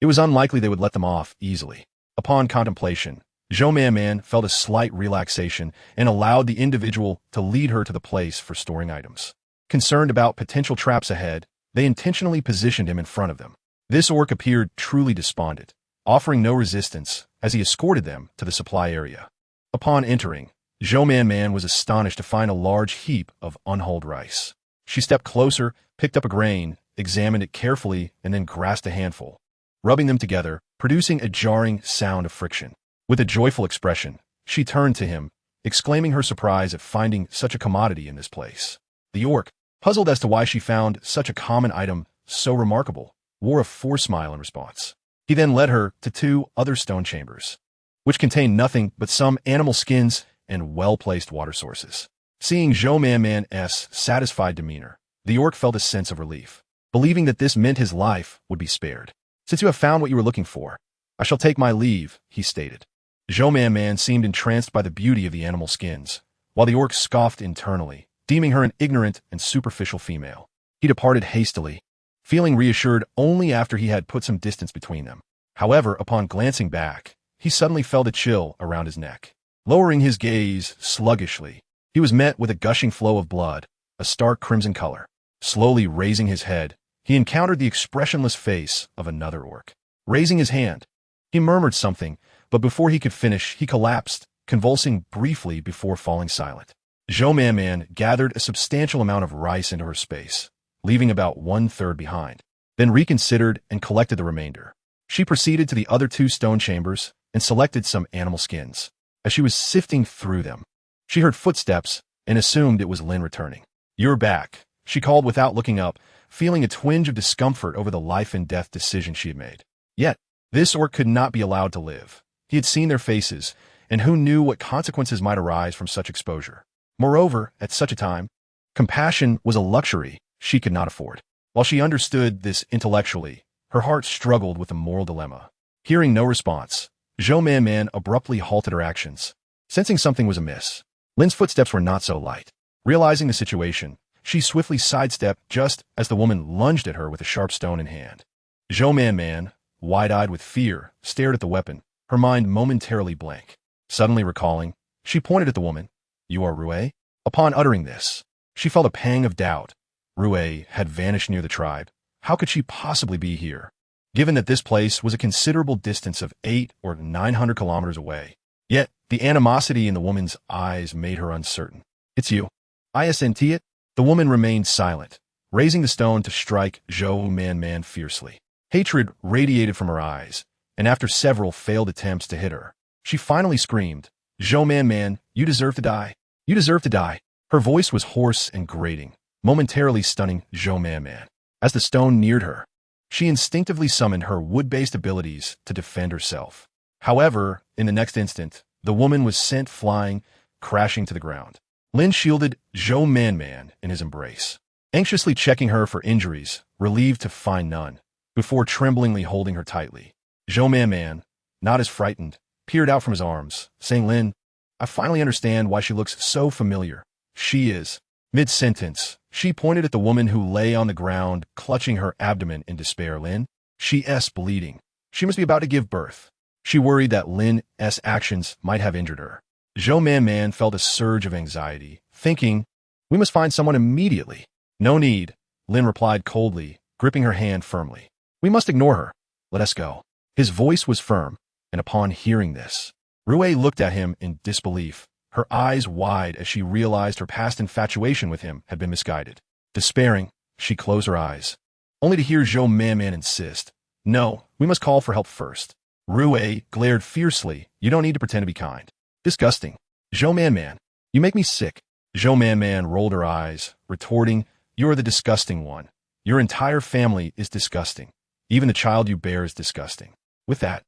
it was unlikely they would let them off easily. Upon contemplation, Zhou Manman felt a slight relaxation and allowed the individual to lead her to the place for storing items. Concerned about potential traps ahead, they intentionally positioned him in front of them. This orc appeared truly despondent, offering no resistance as he escorted them to the supply area. Upon entering, Zhou Manman was astonished to find a large heap of unhulled rice. She stepped closer, picked up a grain, examined it carefully, and then grasped a handful, rubbing them together, producing a jarring sound of friction. With a joyful expression, she turned to him, exclaiming her surprise at finding such a commodity in this place. The orc, puzzled as to why she found such a common item so remarkable, wore a forced smile in response. He then led her to 2 other stone chambers, which contained nothing but some animal skins and well-placed water sources. Seeing Zhou Manman's satisfied demeanor, the orc felt a sense of relief, believing that this meant his life would be spared. "Since you have found what you were looking for, I shall take my leave," he stated. Zhou Manman seemed entranced by the beauty of the animal skins, while the orc scoffed internally, deeming her an ignorant and superficial female. He departed hastily, feeling reassured only after he had put some distance between them. However, upon glancing back, he suddenly felt a chill around his neck. Lowering his gaze sluggishly, he was met with a gushing flow of blood, a stark crimson color. Slowly raising his head, he encountered the expressionless face of another orc. Raising his hand, he murmured something, but before he could finish, he collapsed, convulsing briefly before falling silent. Zhou Manman gathered a substantial amount of rice into her space, leaving about 1/3 behind, then reconsidered and collected the remainder. She proceeded to the other 2 stone chambers and selected some animal skins. As she was sifting through them, she heard footsteps and assumed it was Lin returning. "You're back," she called without looking up, feeling a twinge of discomfort over the life-and-death decision she had made. Yet, This orc could not be allowed to live. He had seen their faces, and who knew what consequences might arise from such exposure. Moreover, at such a time, compassion was a luxury she could not afford. While she understood this intellectually, her heart struggled with a moral dilemma. Hearing no response, Zhou Man abruptly halted her actions, sensing something was amiss. Lin's footsteps were not so light. Realizing the situation, she swiftly sidestepped just as the woman lunged at her with a sharp stone in hand. Zhou Man, wide-eyed with fear, stared at the weapon, her mind momentarily blank. Suddenly recalling, she pointed at the woman. "You are Rue?" Upon uttering this, she felt a pang of doubt. Rue had vanished near the tribe. How could she possibly be here, given that this place was a considerable distance of 800 or 900 kilometers away? Yet, the animosity in the woman's eyes made her uncertain. "It's you. I sent it." The woman remained silent, raising the stone to strike Zhou Man fiercely. Hatred radiated from her eyes, and after several failed attempts to hit her, she finally screamed, "Zhou Man, you deserve to die. You deserve to die." Her voice was hoarse and grating, momentarily stunning Zhou Man. As the stone neared her, she instinctively summoned her wood-based abilities to defend herself. However, in the next instant, the woman was sent flying, crashing to the ground. Lin shielded Zhou Man in his embrace, anxiously checking her for injuries, relieved to find none, before tremblingly holding her tightly. Zhou Man, not as frightened, peered out from his arms, saying, "Lin, I finally understand why she looks so familiar. She is." Mid-sentence, she pointed at the woman who lay on the ground, clutching her abdomen in despair. "Lin, she's bleeding. She must be about to give birth." She worried that Lin's actions might have injured her. Zhou Man felt a surge of anxiety, thinking, "We must find someone immediately." "No need," Lin replied coldly, gripping her hand firmly. "We must ignore her. Let us go." His voice was firm, and upon hearing this, Rue looked at him in disbelief, her eyes wide as she realized her past infatuation with him had been misguided. Despairing, she closed her eyes, only to hear Zhou Man insist, "No, we must call for help first." Rue glared fiercely. "You don't need to pretend to be kind." "Disgusting. Zhou Man, you make me sick." Zhou Man rolled her eyes, retorting, "You're the disgusting one. Your entire family is disgusting. Even the child you bear is disgusting." With that,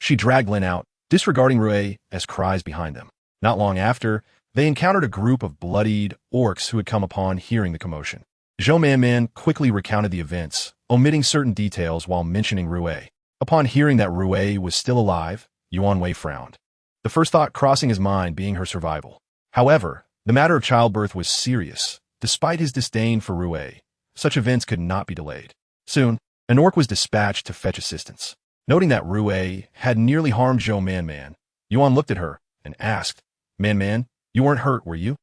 she dragged Lin out, disregarding Rue's cries behind them. Not long after, they encountered a group of bloodied orcs who had come upon hearing the commotion. Zhou Man quickly recounted the events, omitting certain details while mentioning Rue. Upon hearing that Rue was still alive, Yuan Wei frowned, the first thought crossing his mind being her survival. However, the matter of childbirth was serious. Despite his disdain for Rue, such events could not be delayed. Soon, an orc was dispatched to fetch assistance. Noting that Rue had nearly harmed Zhou Man, Yuan looked at her and asked, Man, you weren't hurt, were you?"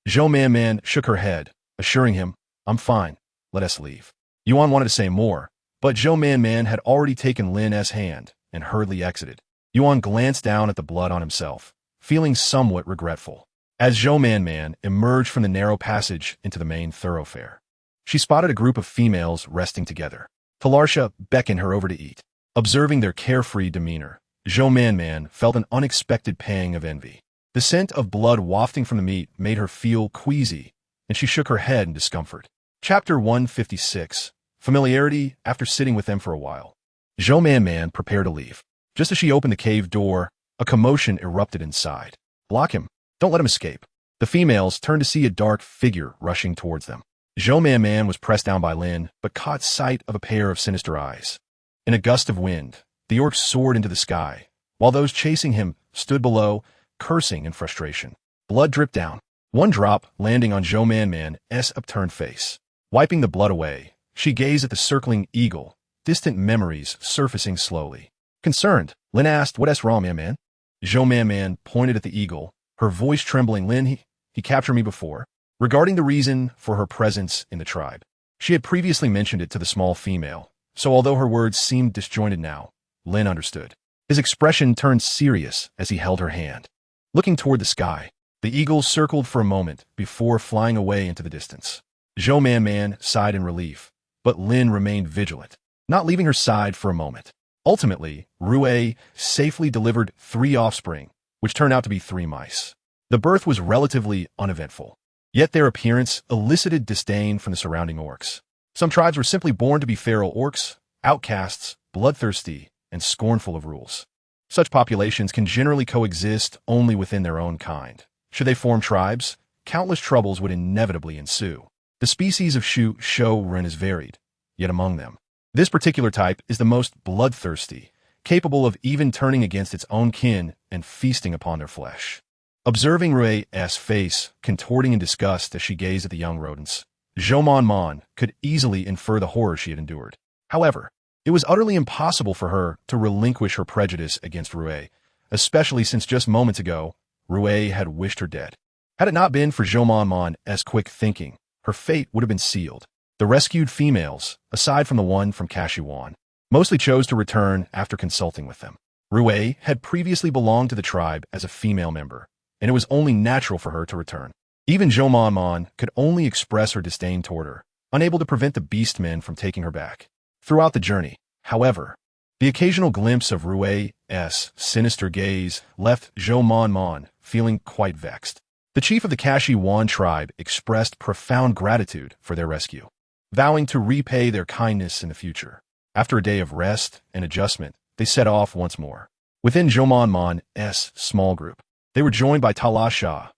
Zhou Man shook her head, assuring him, "I'm fine. Let us leave." Yuan wanted to say more, but Zhou Man had already taken Lin's hand and hurriedly exited. Yuan glanced down at the blood on himself, feeling somewhat regretful. As Zhou Man emerged from the narrow passage into the main thoroughfare, she spotted a group of females resting together. Talarsha beckoned her over to eat. Observing their carefree demeanor, Zhou Man felt an unexpected pang of envy. The scent of blood wafting from the meat made her feel queasy, and she shook her head in discomfort. Chapter 156. Familiarity after sitting with them for a while. Zhou Man prepared to leave. Just as she opened the cave door, a commotion erupted inside. "Block him. Don't let him escape." The females turned to see a dark figure rushing towards them. Zhou Man was pressed down by Lin, but caught sight of a pair of sinister eyes. In a gust of wind, the orc soared into the sky, while those chasing him stood below, cursing in frustration. Blood dripped down, one drop landing on Zhou Man's upturned face. Wiping the blood away, she gazed at the circling eagle, distant memories surfacing slowly. Concerned, Lin asked, "What's wrong, man?" Zhou Man pointed at the eagle, her voice trembling. "Lin, he captured me before." Regarding the reason for her presence in the tribe, she had previously mentioned it to the small female, so although her words seemed disjointed now, Lin understood. His expression turned serious as he held her hand. Looking toward the sky, the eagle circled for a moment before flying away into the distance. Zhou Man sighed in relief, but Lin remained vigilant, not leaving her side for a moment. Ultimately, Rue safely delivered 3 offspring, which turned out to be 3 mice. The birth was relatively uneventful, yet their appearance elicited disdain from the surrounding orcs. Some tribes were simply born to be feral orcs, outcasts, bloodthirsty, and scornful of rules. Such populations can generally coexist only within their own kind. Should they form tribes, countless troubles would inevitably ensue. The species of shou-ren is varied, yet among them, this particular type is the most bloodthirsty, capable of even turning against its own kin and feasting upon their flesh. Observing Rue's face contorting in disgust as she gazed at the young rodents, Zhou could easily infer the horror she had endured. However, it was utterly impossible for her to relinquish her prejudice against Rue, especially since just moments ago, Rue had wished her dead. Had it not been for Zhou quick thinking, her fate would have been sealed. The rescued females, aside from the one from Kashiwan, mostly chose to return after consulting with them. Rue had previously belonged to the tribe as a female member, and it was only natural for her to return. Even Zhou could only express her disdain toward her, unable to prevent the Beastmen from taking her back. Throughout the journey, however, the occasional glimpse of Rue's sinister gaze left Zhou feeling quite vexed. The chief of the Kashiwan tribe expressed profound gratitude for their rescue, vowing to repay their kindness in the future. After a day of rest and adjustment, they set off once more. Within Zhou small group, they were joined by Talasha.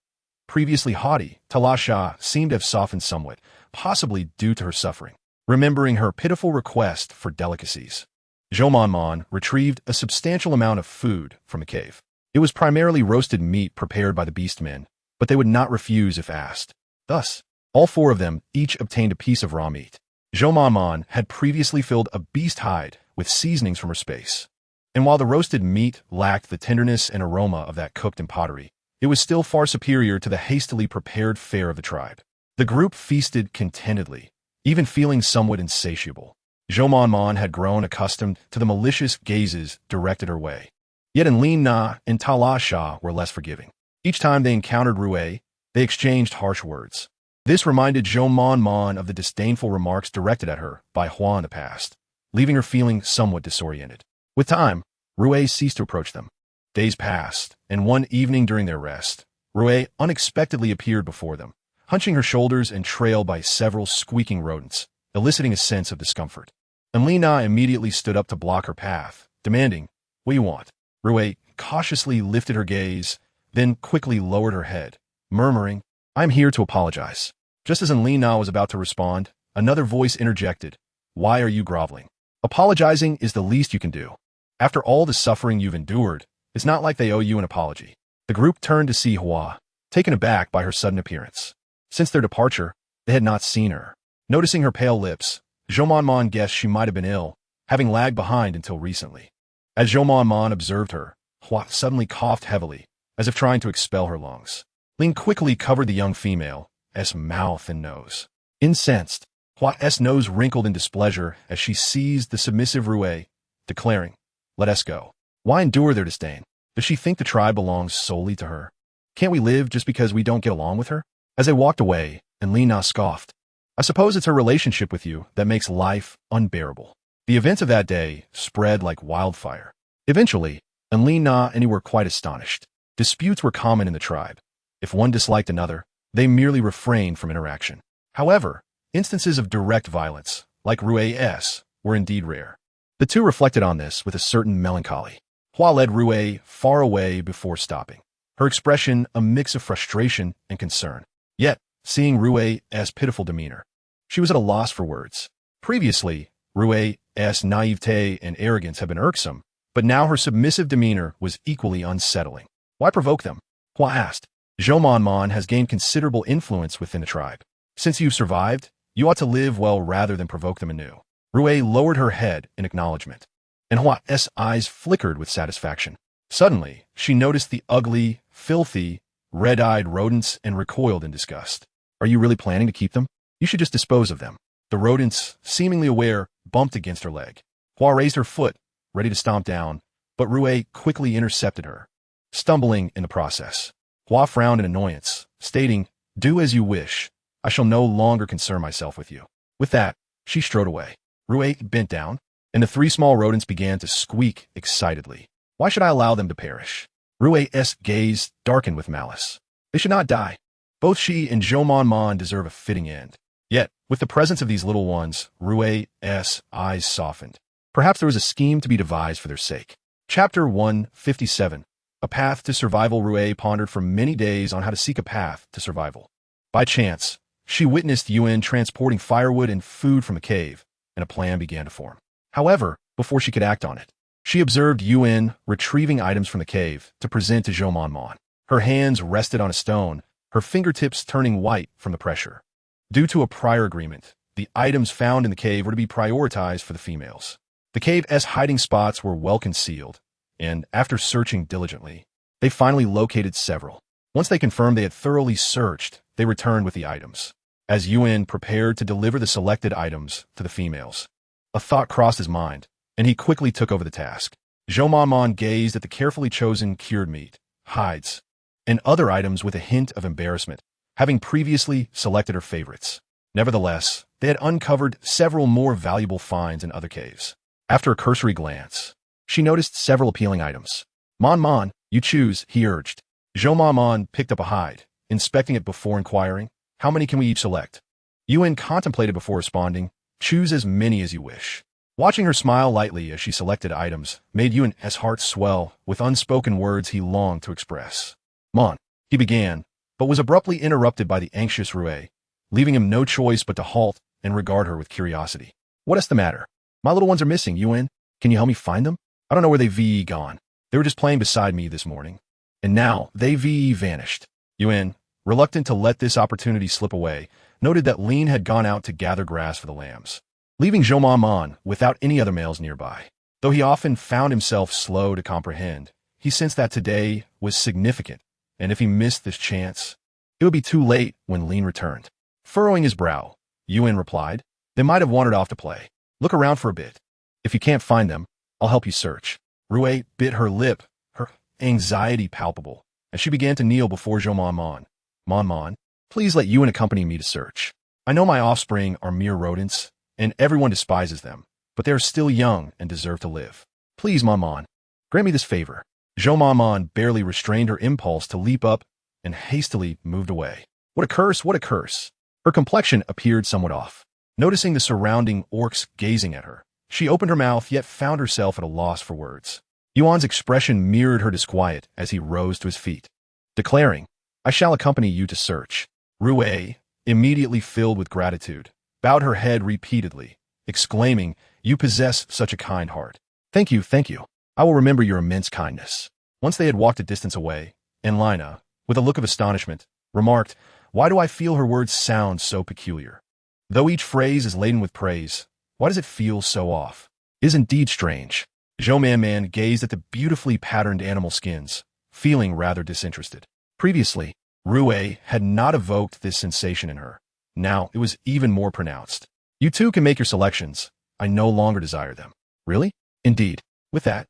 Previously haughty, Talasha seemed to have softened somewhat, possibly due to her suffering. Remembering her pitiful request for delicacies, Zhou retrieved a substantial amount of food from a cave. It was primarily roasted meat prepared by the Beastmen, but they would not refuse if asked. Thus, all four of them each obtained a piece of raw meat. Zhou had previously filled a beast hide with seasonings from her space, and while the roasted meat lacked the tenderness and aroma of that cooked in pottery, it was still far superior to the hastily prepared fare of the tribe. The group feasted contentedly, even feeling somewhat insatiable. Zhou had grown accustomed to the malicious gazes directed her way. Yet Enlina and Talasha were less forgiving. Each time they encountered Rue, they exchanged harsh words. This reminded Zhou of the disdainful remarks directed at her by Hua in the past, leaving her feeling somewhat disoriented. With time, Rue ceased to approach them. Days passed, and one evening during their rest, Rue unexpectedly appeared before them, hunching her shoulders and trailed by several squeaking rodents, eliciting a sense of discomfort. Enlina immediately stood up to block her path, demanding, "What do you want?" Rue cautiously lifted her gaze, then quickly lowered her head, murmuring, "I'm here to apologize." Just as Enlina was about to respond, another voice interjected, "Why are you groveling? Apologizing is the least you can do. After all the suffering you've endured, it's not like they owe you an apology." The group turned to see Hua, taken aback by her sudden appearance. Since their departure, they had not seen her. Noticing her pale lips, Zhou guessed she might have been ill, having lagged behind until recently. As Zhou observed her, Hua suddenly coughed heavily, as if trying to expel her lungs. Ling quickly covered the young female's mouth and nose. Incensed, Hua's nose wrinkled in displeasure as she seized the submissive Rue, declaring, "Let us go. Why endure their disdain? Does she think the tribe belongs solely to her? Can't we live just because we don't get along with her?" As they walked away, Enlina scoffed, "I suppose it's her relationship with you that makes life unbearable." The events of that day spread like wildfire. Eventually, Enlina and he were quite astonished. Disputes were common in the tribe. If one disliked another, they merely refrained from interaction. However, instances of direct violence, like Rue's, were indeed rare. The two reflected on this with a certain melancholy. Hua led Rue far away before stopping, her expression a mix of frustration and concern. Yet, seeing Rue's pitiful demeanor, she was at a loss for words. Previously, Rue's naivete and arrogance had been irksome, but now her submissive demeanor was equally unsettling. "Why provoke them?" Hua asked. "Zhou has gained considerable influence within the tribe. Since you've survived, you ought to live well rather than provoke them anew." Rue lowered her head in acknowledgement, and Hua's eyes flickered with satisfaction. Suddenly, she noticed the ugly, filthy, red-eyed rodents and recoiled in disgust. "Are you really planning to keep them? You should just dispose of them." The rodents, seemingly aware, bumped against her leg. Hua raised her foot, ready to stomp down, but Rue quickly intercepted her, stumbling in the process. Hua frowned in annoyance, stating, "Do as you wish. I shall no longer concern myself with you." With that, she strode away. Rue bent down, and the three small rodents began to squeak excitedly. "Why should I allow them to perish?" Rue's gaze darkened with malice. "They should not die. Both she and Zhou deserve a fitting end." Yet, with the presence of these little ones, Rue's eyes softened. Perhaps there was a scheme to be devised for their sake. Chapter 157. A Path to Survival. Rue pondered for many days on how to seek a path to survival. By chance, she witnessed Yuen transporting firewood and food from a cave, and a plan began to form. However, before she could act on it, she observed Yuen retrieving items from the cave to present to Zhou Mon. Her hands rested on a stone, her fingertips turning white from the pressure. Due to a prior agreement, the items found in the cave were to be prioritized for the females. The cave's hiding spots were well concealed, and after searching diligently, they finally located several. Once they confirmed they had thoroughly searched, they returned with the items. As Yuen prepared to deliver the selected items to the females, a thought crossed his mind, and he quickly took over the task. Zhou Mon gazed at the carefully chosen cured meat, hides, and other items with a hint of embarrassment, having previously selected her favorites. Nevertheless, they had uncovered several more valuable finds in other caves. After a cursory glance, she noticed several appealing items. Mon, you choose, he urged. Zhou Mon picked up a hide, inspecting it before inquiring, how many can we each select? Yuen contemplated before responding, choose as many as you wish. Watching her smile lightly as she selected items made Yuen's heart swell with unspoken words he longed to express. Mon, he began, but was abruptly interrupted by the anxious Rue, leaving him no choice but to halt and regard her with curiosity. What is the matter? My little ones are missing, Yuen. Can you help me find them? I don't know where they've gone. They were just playing beside me this morning. And now they've vanished. Yuen, reluctant to let this opportunity slip away, noted that Lean had gone out to gather grass for the lambs, leaving Zhou Mon without any other males nearby. Though he often found himself slow to comprehend, he sensed that today was significant, and if he missed this chance, it would be too late when Lean returned. Furrowing his brow, Yuen replied, they might have wandered off to play. Look around for a bit. If you can't find them, I'll help you search. Rue bit her lip, her anxiety palpable, as she began to kneel before Zhou Mon. Mon, please let Yuen accompany me to search. I know my offspring are mere rodents, and everyone despises them, but they are still young and deserve to live. Please, Mon, grant me this favor. Zhou Mon barely restrained her impulse to leap up and hastily moved away. What a curse, what a curse! Her complexion appeared somewhat off. Noticing the surrounding orcs gazing at her, she opened her mouth yet found herself at a loss for words. Yuan's expression mirrored her disquiet as he rose to his feet, declaring, I shall accompany you to search. Rue, immediately filled with gratitude, bowed her head repeatedly, exclaiming, you possess such a kind heart. Thank you. I will remember your immense kindness. Once they had walked a distance away, Enlina, with a look of astonishment, remarked, why do I feel her words sound so peculiar? Though each phrase is laden with praise, why does it feel so off? It is indeed strange. Zhou Man gazed at the beautifully patterned animal skins, feeling rather disinterested. Previously, Rue had not evoked this sensation in her. Now it was even more pronounced. You too can make your selections. I no longer desire them. Really? Indeed. With that,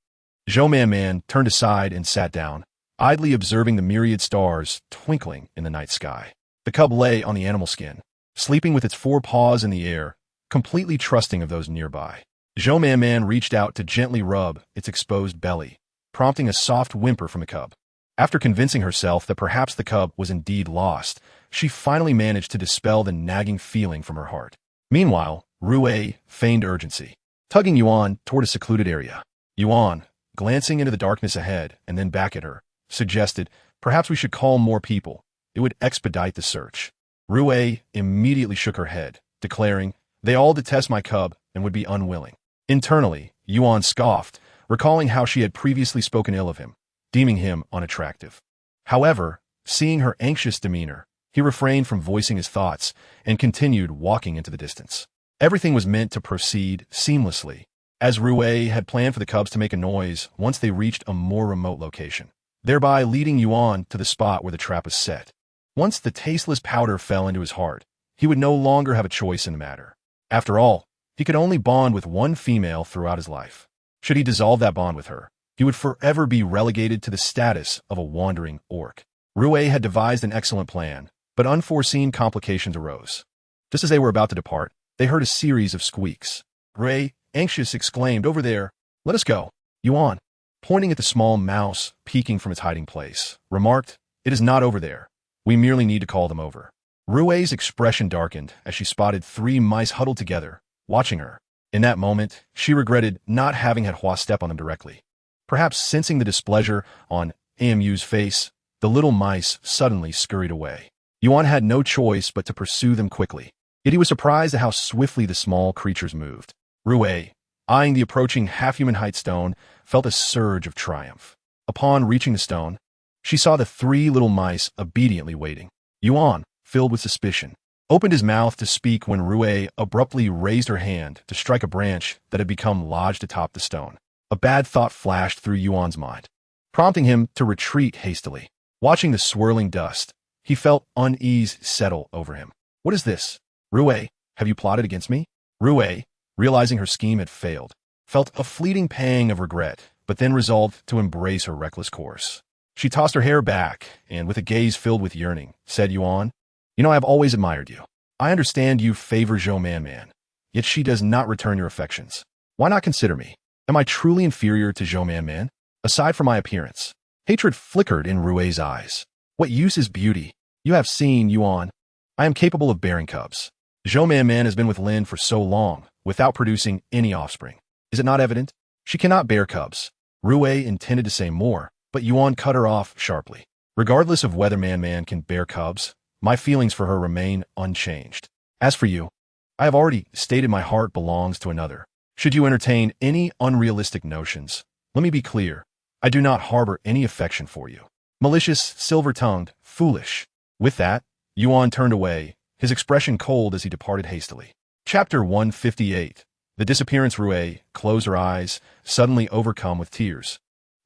Zhou Man turned aside and sat down, idly observing the myriad stars twinkling in the night sky. The cub lay on the animal skin, sleeping with its four paws in the air, completely trusting of those nearby. Zhou Man reached out to gently rub its exposed belly, prompting a soft whimper from the cub. After convincing herself that perhaps the cub was indeed lost, she finally managed to dispel the nagging feeling from her heart. Meanwhile, Rue feigned urgency, tugging Yuan toward a secluded area. Yuan, glancing into the darkness ahead and then back at her, suggested, perhaps we should call more people. It would expedite the search. Rue immediately shook her head, declaring, they all detest my cub and would be unwilling. Internally, Yuan scoffed, recalling how she had previously spoken ill of him, deeming him unattractive. However, seeing her anxious demeanor, he refrained from voicing his thoughts and continued walking into the distance. Everything was meant to proceed seamlessly, as Rue had planned for the cubs to make a noise once they reached a more remote location, thereby leading Yuan to the spot where the trap was set. Once the tasteless powder fell into his heart, he would no longer have a choice in the matter. After all, he could only bond with one female throughout his life. Should he dissolve that bond with her, he would forever be relegated to the status of a wandering orc. Rue had devised an excellent plan, but unforeseen complications arose. Just as they were about to depart, they heard a series of squeaks. Rue, anxious, exclaimed, over there, let us go. Yuan, pointing at the small mouse peeking from its hiding place, remarked, it is not over there. We merely need to call them over. Rue's expression darkened as she spotted three mice huddled together, watching her. In that moment, she regretted not having had Hua step on them directly. Perhaps sensing the displeasure on Amu's face, the little mice suddenly scurried away. Yuan had no choice but to pursue them quickly. Yet he was surprised at how swiftly the small creatures moved. Rui, eyeing the approaching half-human height stone, felt a surge of triumph. Upon reaching the stone, she saw the three little mice obediently waiting. Yuan, filled with suspicion, opened his mouth to speak when Rui abruptly raised her hand to strike a branch that had become lodged atop the stone. A bad thought flashed through Yuan's mind, prompting him to retreat hastily. Watching the swirling dust, he felt unease settle over him. What is this? Rui, have you plotted against me? Rui, realizing her scheme had failed, felt a fleeting pang of regret, but then resolved to embrace her reckless course. She tossed her hair back, and with a gaze filled with yearning, said, Yuan, you know I have always admired you. I understand you favor Zhou Man, yet she does not return your affections. Why not consider me? Am I truly inferior to Zhou Man? Aside from my appearance, hatred flickered in Rui's eyes. What use is beauty? You have seen, Yuan. I am capable of bearing cubs. Zhou Man has been with Lin for so long, without producing any offspring. Is it not evident? She cannot bear cubs. Rui intended to say more, but Yuan cut her off sharply. Regardless of whether Man can bear cubs, my feelings for her remain unchanged. As for you, I have already stated my heart belongs to another. Should you entertain any unrealistic notions, let me be clear, I do not harbor any affection for you. Malicious, silver-tongued, foolish. With that, Yuan turned away, his expression cold as he departed hastily. Chapter 158. The disappearance. Rui closed her eyes, suddenly overcome with tears.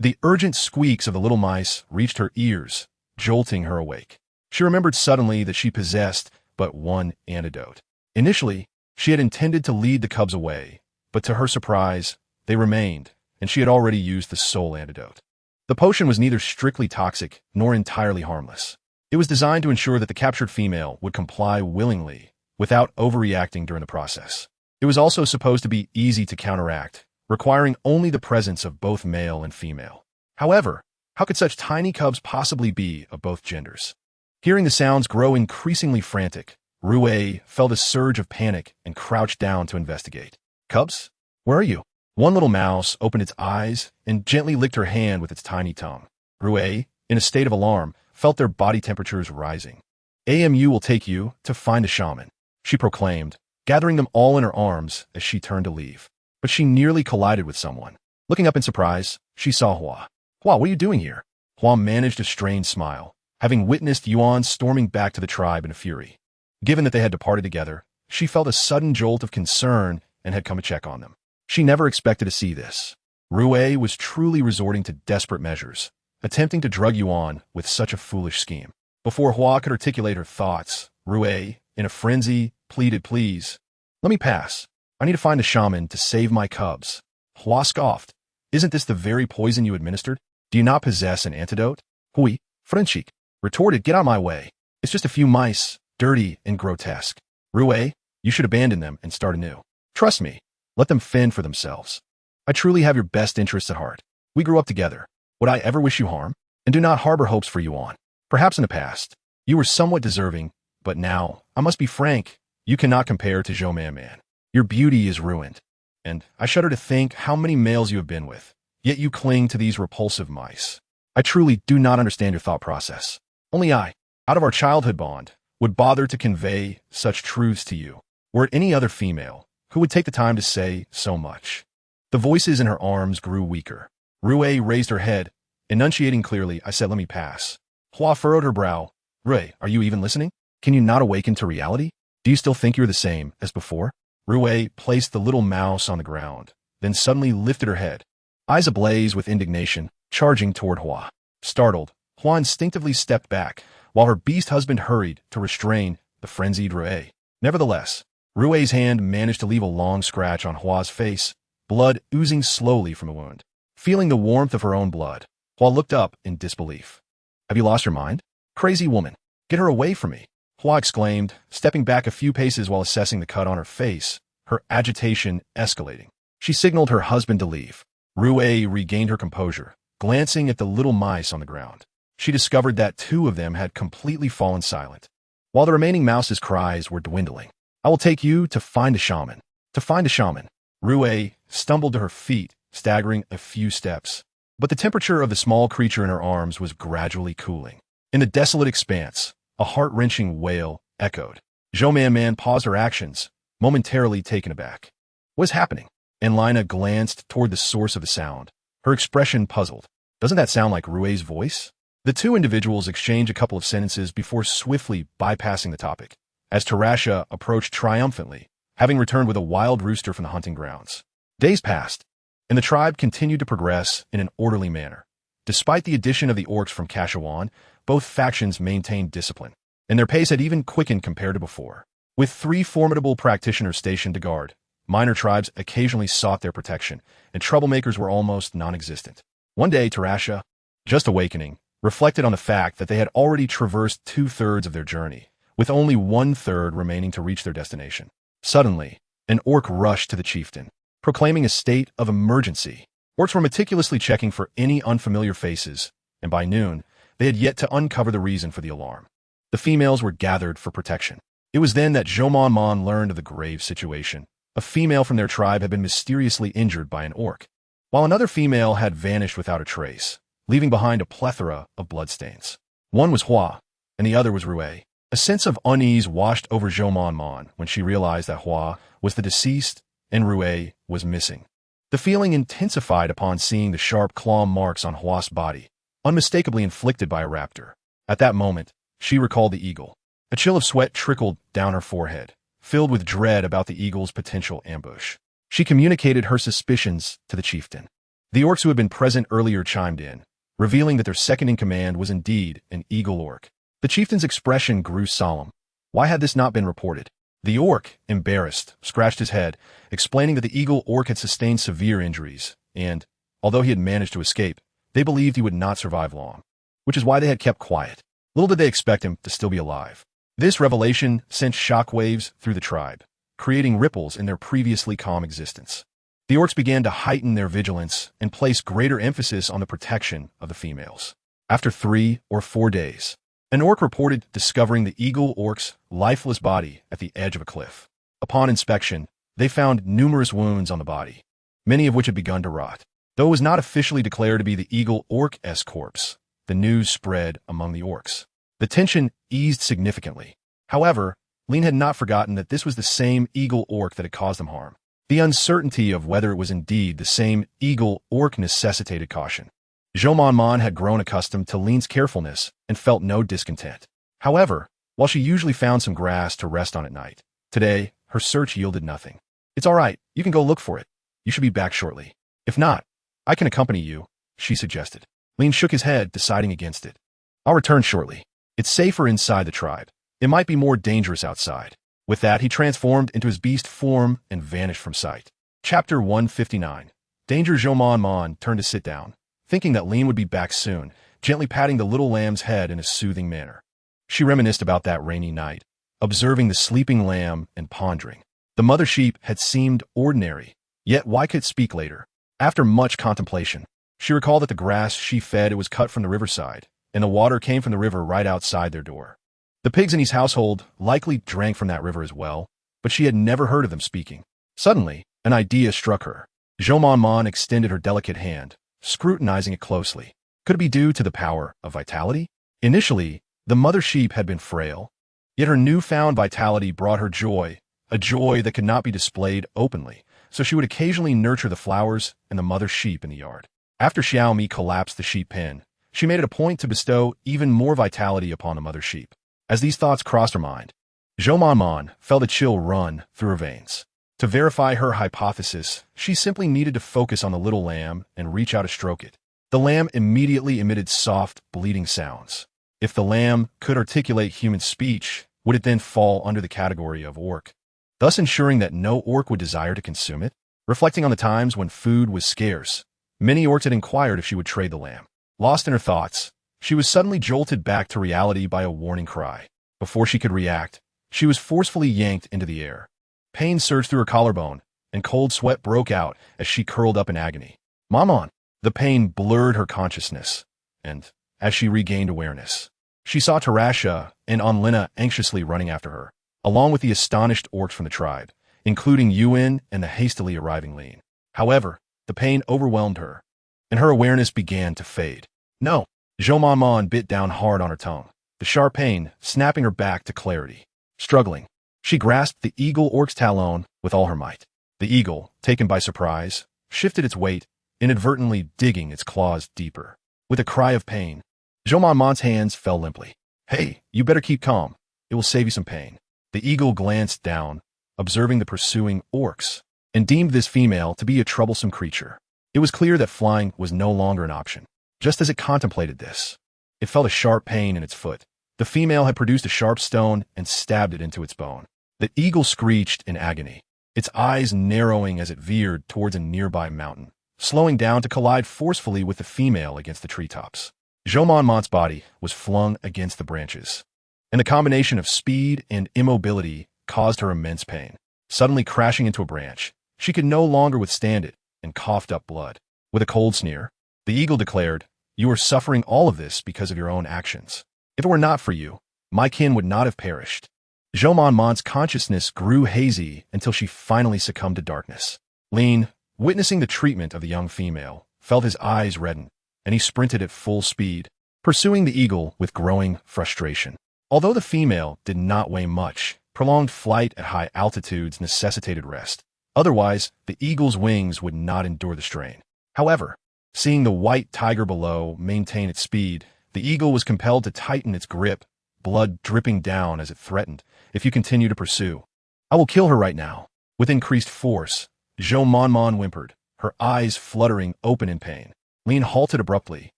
The urgent squeaks of the little mice reached her ears, jolting her awake. She remembered suddenly that she possessed but one antidote. Initially, she had intended to lead the cubs away, but to her surprise, they remained, and she had already used the sole antidote. The potion was neither strictly toxic nor entirely harmless. It was designed to ensure that the captured female would comply willingly, without overreacting during the process. It was also supposed to be easy to counteract, requiring only the presence of both male and female. However, how could such tiny cubs possibly be of both genders? Hearing the sounds grow increasingly frantic, Rui felt a surge of panic and crouched down to investigate. Cubs? Where are you? One little mouse opened its eyes and gently licked her hand with its tiny tongue. Rui, in a state of alarm, felt their body temperatures rising. Amu will take you to find a shaman, she proclaimed, gathering them all in her arms as she turned to leave. But she nearly collided with someone. Looking up in surprise, she saw Hua. Hua, what are you doing here? Hua managed a strained smile, having witnessed Yuan storming back to the tribe in a fury. Given that they had departed together, she felt a sudden jolt of concern and had come to check on them. She never expected to see this. Rui was truly resorting to desperate measures, attempting to drug Yuan with such a foolish scheme. Before Hua could articulate her thoughts, Rui, in a frenzy, pleaded, please, let me pass. I need to find a shaman to save my cubs. Hua scoffed. Isn't this the very poison you administered? Do you not possess an antidote? Hui, Frenchik, retorted, get out of my way. It's just a few mice, dirty and grotesque. Rui, you should abandon them and start anew. Trust me, let them fend for themselves. I truly have your best interests at heart. We grew up together. Would I ever wish you harm? And do not harbor hopes for Yuan. Perhaps in the past, you were somewhat deserving, but now, I must be frank, you cannot compare to Zhou Man. Your beauty is ruined, and I shudder to think how many males you have been with, yet you cling to these repulsive mice. I truly do not understand your thought process. Only I, out of our childhood bond, would bother to convey such truths to you. Were it any other female, who would take the time to say so much? The voices in her arms grew weaker. Rui raised her head, enunciating clearly, I said let me pass. Hua furrowed her brow. Rui, are you even listening? Can you not awaken to reality? Do you still think you're the same as before? Rui placed the little mouse on the ground, then suddenly lifted her head, eyes ablaze with indignation, charging toward Hua. Startled, Hua instinctively stepped back, while her beast husband hurried to restrain the frenzied Rui. Nevertheless, Rui's hand managed to leave a long scratch on Hua's face, blood oozing slowly from the wound. Feeling the warmth of her own blood, Hua looked up in disbelief. Have you lost your mind? Crazy woman, get her away from me. Hua exclaimed, stepping back a few paces while assessing the cut on her face, her agitation escalating. She signaled her husband to leave. Rui regained her composure, glancing at the little mice on the ground. She discovered that 2 of them had completely fallen silent, while the remaining mouse's cries were dwindling. I will take you to find a shaman. To find a shaman. Rue stumbled to her feet, staggering a few steps. But the temperature of the small creature in her arms was gradually cooling. In the desolate expanse, a heart-wrenching wail echoed. Zhou Man paused her actions, momentarily taken aback. What is happening? And Lina glanced toward the source of the sound, her expression puzzled. Doesn't that sound like Rue's voice? The two individuals exchanged a couple of sentences before swiftly bypassing the topic, as Tarasha approached triumphantly, having returned with a wild rooster from the hunting grounds. Days passed, and the tribe continued to progress in an orderly manner. Despite the addition of the orcs from Kashawan, both factions maintained discipline, and their pace had even quickened compared to before. With 3 formidable practitioners stationed to guard, minor tribes occasionally sought their protection, and troublemakers were almost non-existent. One day, Tarasha, just awakening, reflected on the fact that they had already traversed 2/3 of their journey, with only 1/3 remaining to reach their destination. Suddenly, an orc rushed to the chieftain, proclaiming a state of emergency. Orcs were meticulously checking for any unfamiliar faces, and by noon, they had yet to uncover the reason for the alarm. The females were gathered for protection. It was then that Zhou-Man learned of the grave situation. A female from their tribe had been mysteriously injured by an orc, while another female had vanished without a trace, leaving behind a plethora of bloodstains. One was Hua, and the other was Rue. A sense of unease washed over Zhou-Man when she realized that Hua was the deceased and Rue was missing. The feeling intensified upon seeing the sharp claw marks on Hua's body, unmistakably inflicted by a raptor. At that moment, she recalled the eagle. A chill of sweat trickled down her forehead, filled with dread about the eagle's potential ambush. She communicated her suspicions to the chieftain. The orcs who had been present earlier chimed in, revealing that their second-in-command was indeed an eagle orc. The chieftain's expression grew solemn. Why had this not been reported? The orc, embarrassed, scratched his head, explaining that the eagle orc had sustained severe injuries, and, although he had managed to escape, they believed he would not survive long, which is why they had kept quiet. Little did they expect him to still be alive. This revelation sent shockwaves through the tribe, creating ripples in their previously calm existence. The orcs began to heighten their vigilance and place greater emphasis on the protection of the females. After 3 or 4 days, an orc reported discovering the eagle orc's lifeless body at the edge of a cliff. Upon inspection, they found numerous wounds on the body, many of which had begun to rot. Though it was not officially declared to be the eagle orc's corpse, the news spread among the orcs. The tension eased significantly. However, Lean had not forgotten that this was the same eagle orc that had caused them harm. The uncertainty of whether it was indeed the same eagle orc necessitated caution. Zhou-Man had grown accustomed to Lean's carefulness and felt no discontent. However, while she usually found some grass to rest on at night, today, her search yielded nothing. It's all right, you can go look for it. You should be back shortly. If not, I can accompany you, she suggested. Lean shook his head, deciding against it. I'll return shortly. It's safer inside the tribe. It might be more dangerous outside. With that, he transformed into his beast form and vanished from sight. Chapter 159. Danger. Zhou-Man turned to sit down, thinking that Lean would be back soon, gently patting the little lamb's head in a soothing manner. She reminisced about that rainy night, observing the sleeping lamb and pondering. The mother sheep had seemed ordinary, yet why could it speak later? After much contemplation, she recalled that the grass she fed it was cut from the riverside, and the water came from the river right outside their door. The pigs in his household likely drank from that river as well, but she had never heard of them speaking. Suddenly, an idea struck her. Zhou-Man extended her delicate hand, scrutinizing it closely. Could it be due to the power of vitality? Initially, the mother sheep had been frail, yet her newfound vitality brought her joy, a joy that could not be displayed openly, so she would occasionally nurture the flowers and the mother sheep in the yard. After Xiaomi collapsed the sheep pen, she made it a point to bestow even more vitality upon the mother sheep. As these thoughts crossed her mind, Zhou-Man felt a chill run through her veins. To verify her hypothesis, she simply needed to focus on the little lamb and reach out to stroke it. The lamb immediately emitted soft, bleating sounds. If the lamb could articulate human speech, would it then fall under the category of orc, thus ensuring that no orc would desire to consume it? Reflecting on the times when food was scarce, many orcs had inquired if she would trade the lamb. Lost in her thoughts, she was suddenly jolted back to reality by a warning cry. Before she could react, she was forcefully yanked into the air. Pain surged through her collarbone, and cold sweat broke out as she curled up in agony. Maman! The pain blurred her consciousness, and, as she regained awareness, she saw Tarasha and Onlina anxiously running after her, along with the astonished orcs from the tribe, including Yuan and the hastily arriving Lin. However, the pain overwhelmed her, and her awareness began to fade. No, Zhou Manman bit down hard on her tongue, the sharp pain snapping her back to clarity. Struggling, she grasped the eagle orc's talon with all her might. The eagle, taken by surprise, shifted its weight, inadvertently digging its claws deeper. With a cry of pain, Zhou Manman's hands fell limply. Hey, you better keep calm. It will save you some pain. The eagle glanced down, observing the pursuing orcs, and deemed this female to be a troublesome creature. It was clear that flying was no longer an option. Just as it contemplated this, it felt a sharp pain in its foot. The female had produced a sharp stone and stabbed it into its bone. The eagle screeched in agony, its eyes narrowing as it veered towards a nearby mountain, slowing down to collide forcefully with the female against the treetops. Zhou Manman's body was flung against the branches, and the combination of speed and immobility caused her immense pain. Suddenly crashing into a branch, she could no longer withstand it and coughed up blood. With a cold sneer, the eagle declared, "You are suffering all of this because of your own actions. If it were not for you, my kin would not have perished." Zhou Manman's consciousness grew hazy until she finally succumbed to darkness. Lin, witnessing the treatment of the young female, felt his eyes redden, and he sprinted at full speed, pursuing the eagle with growing frustration. Although the female did not weigh much, prolonged flight at high altitudes necessitated rest. Otherwise, the eagle's wings would not endure the strain. However, seeing the white tiger below maintain its speed, the eagle was compelled to tighten its grip, blood dripping down as it threatened, "If you continue to pursue, I will kill her right now." With increased force, Zhou Manman whimpered, her eyes fluttering open in pain. Lin halted abruptly,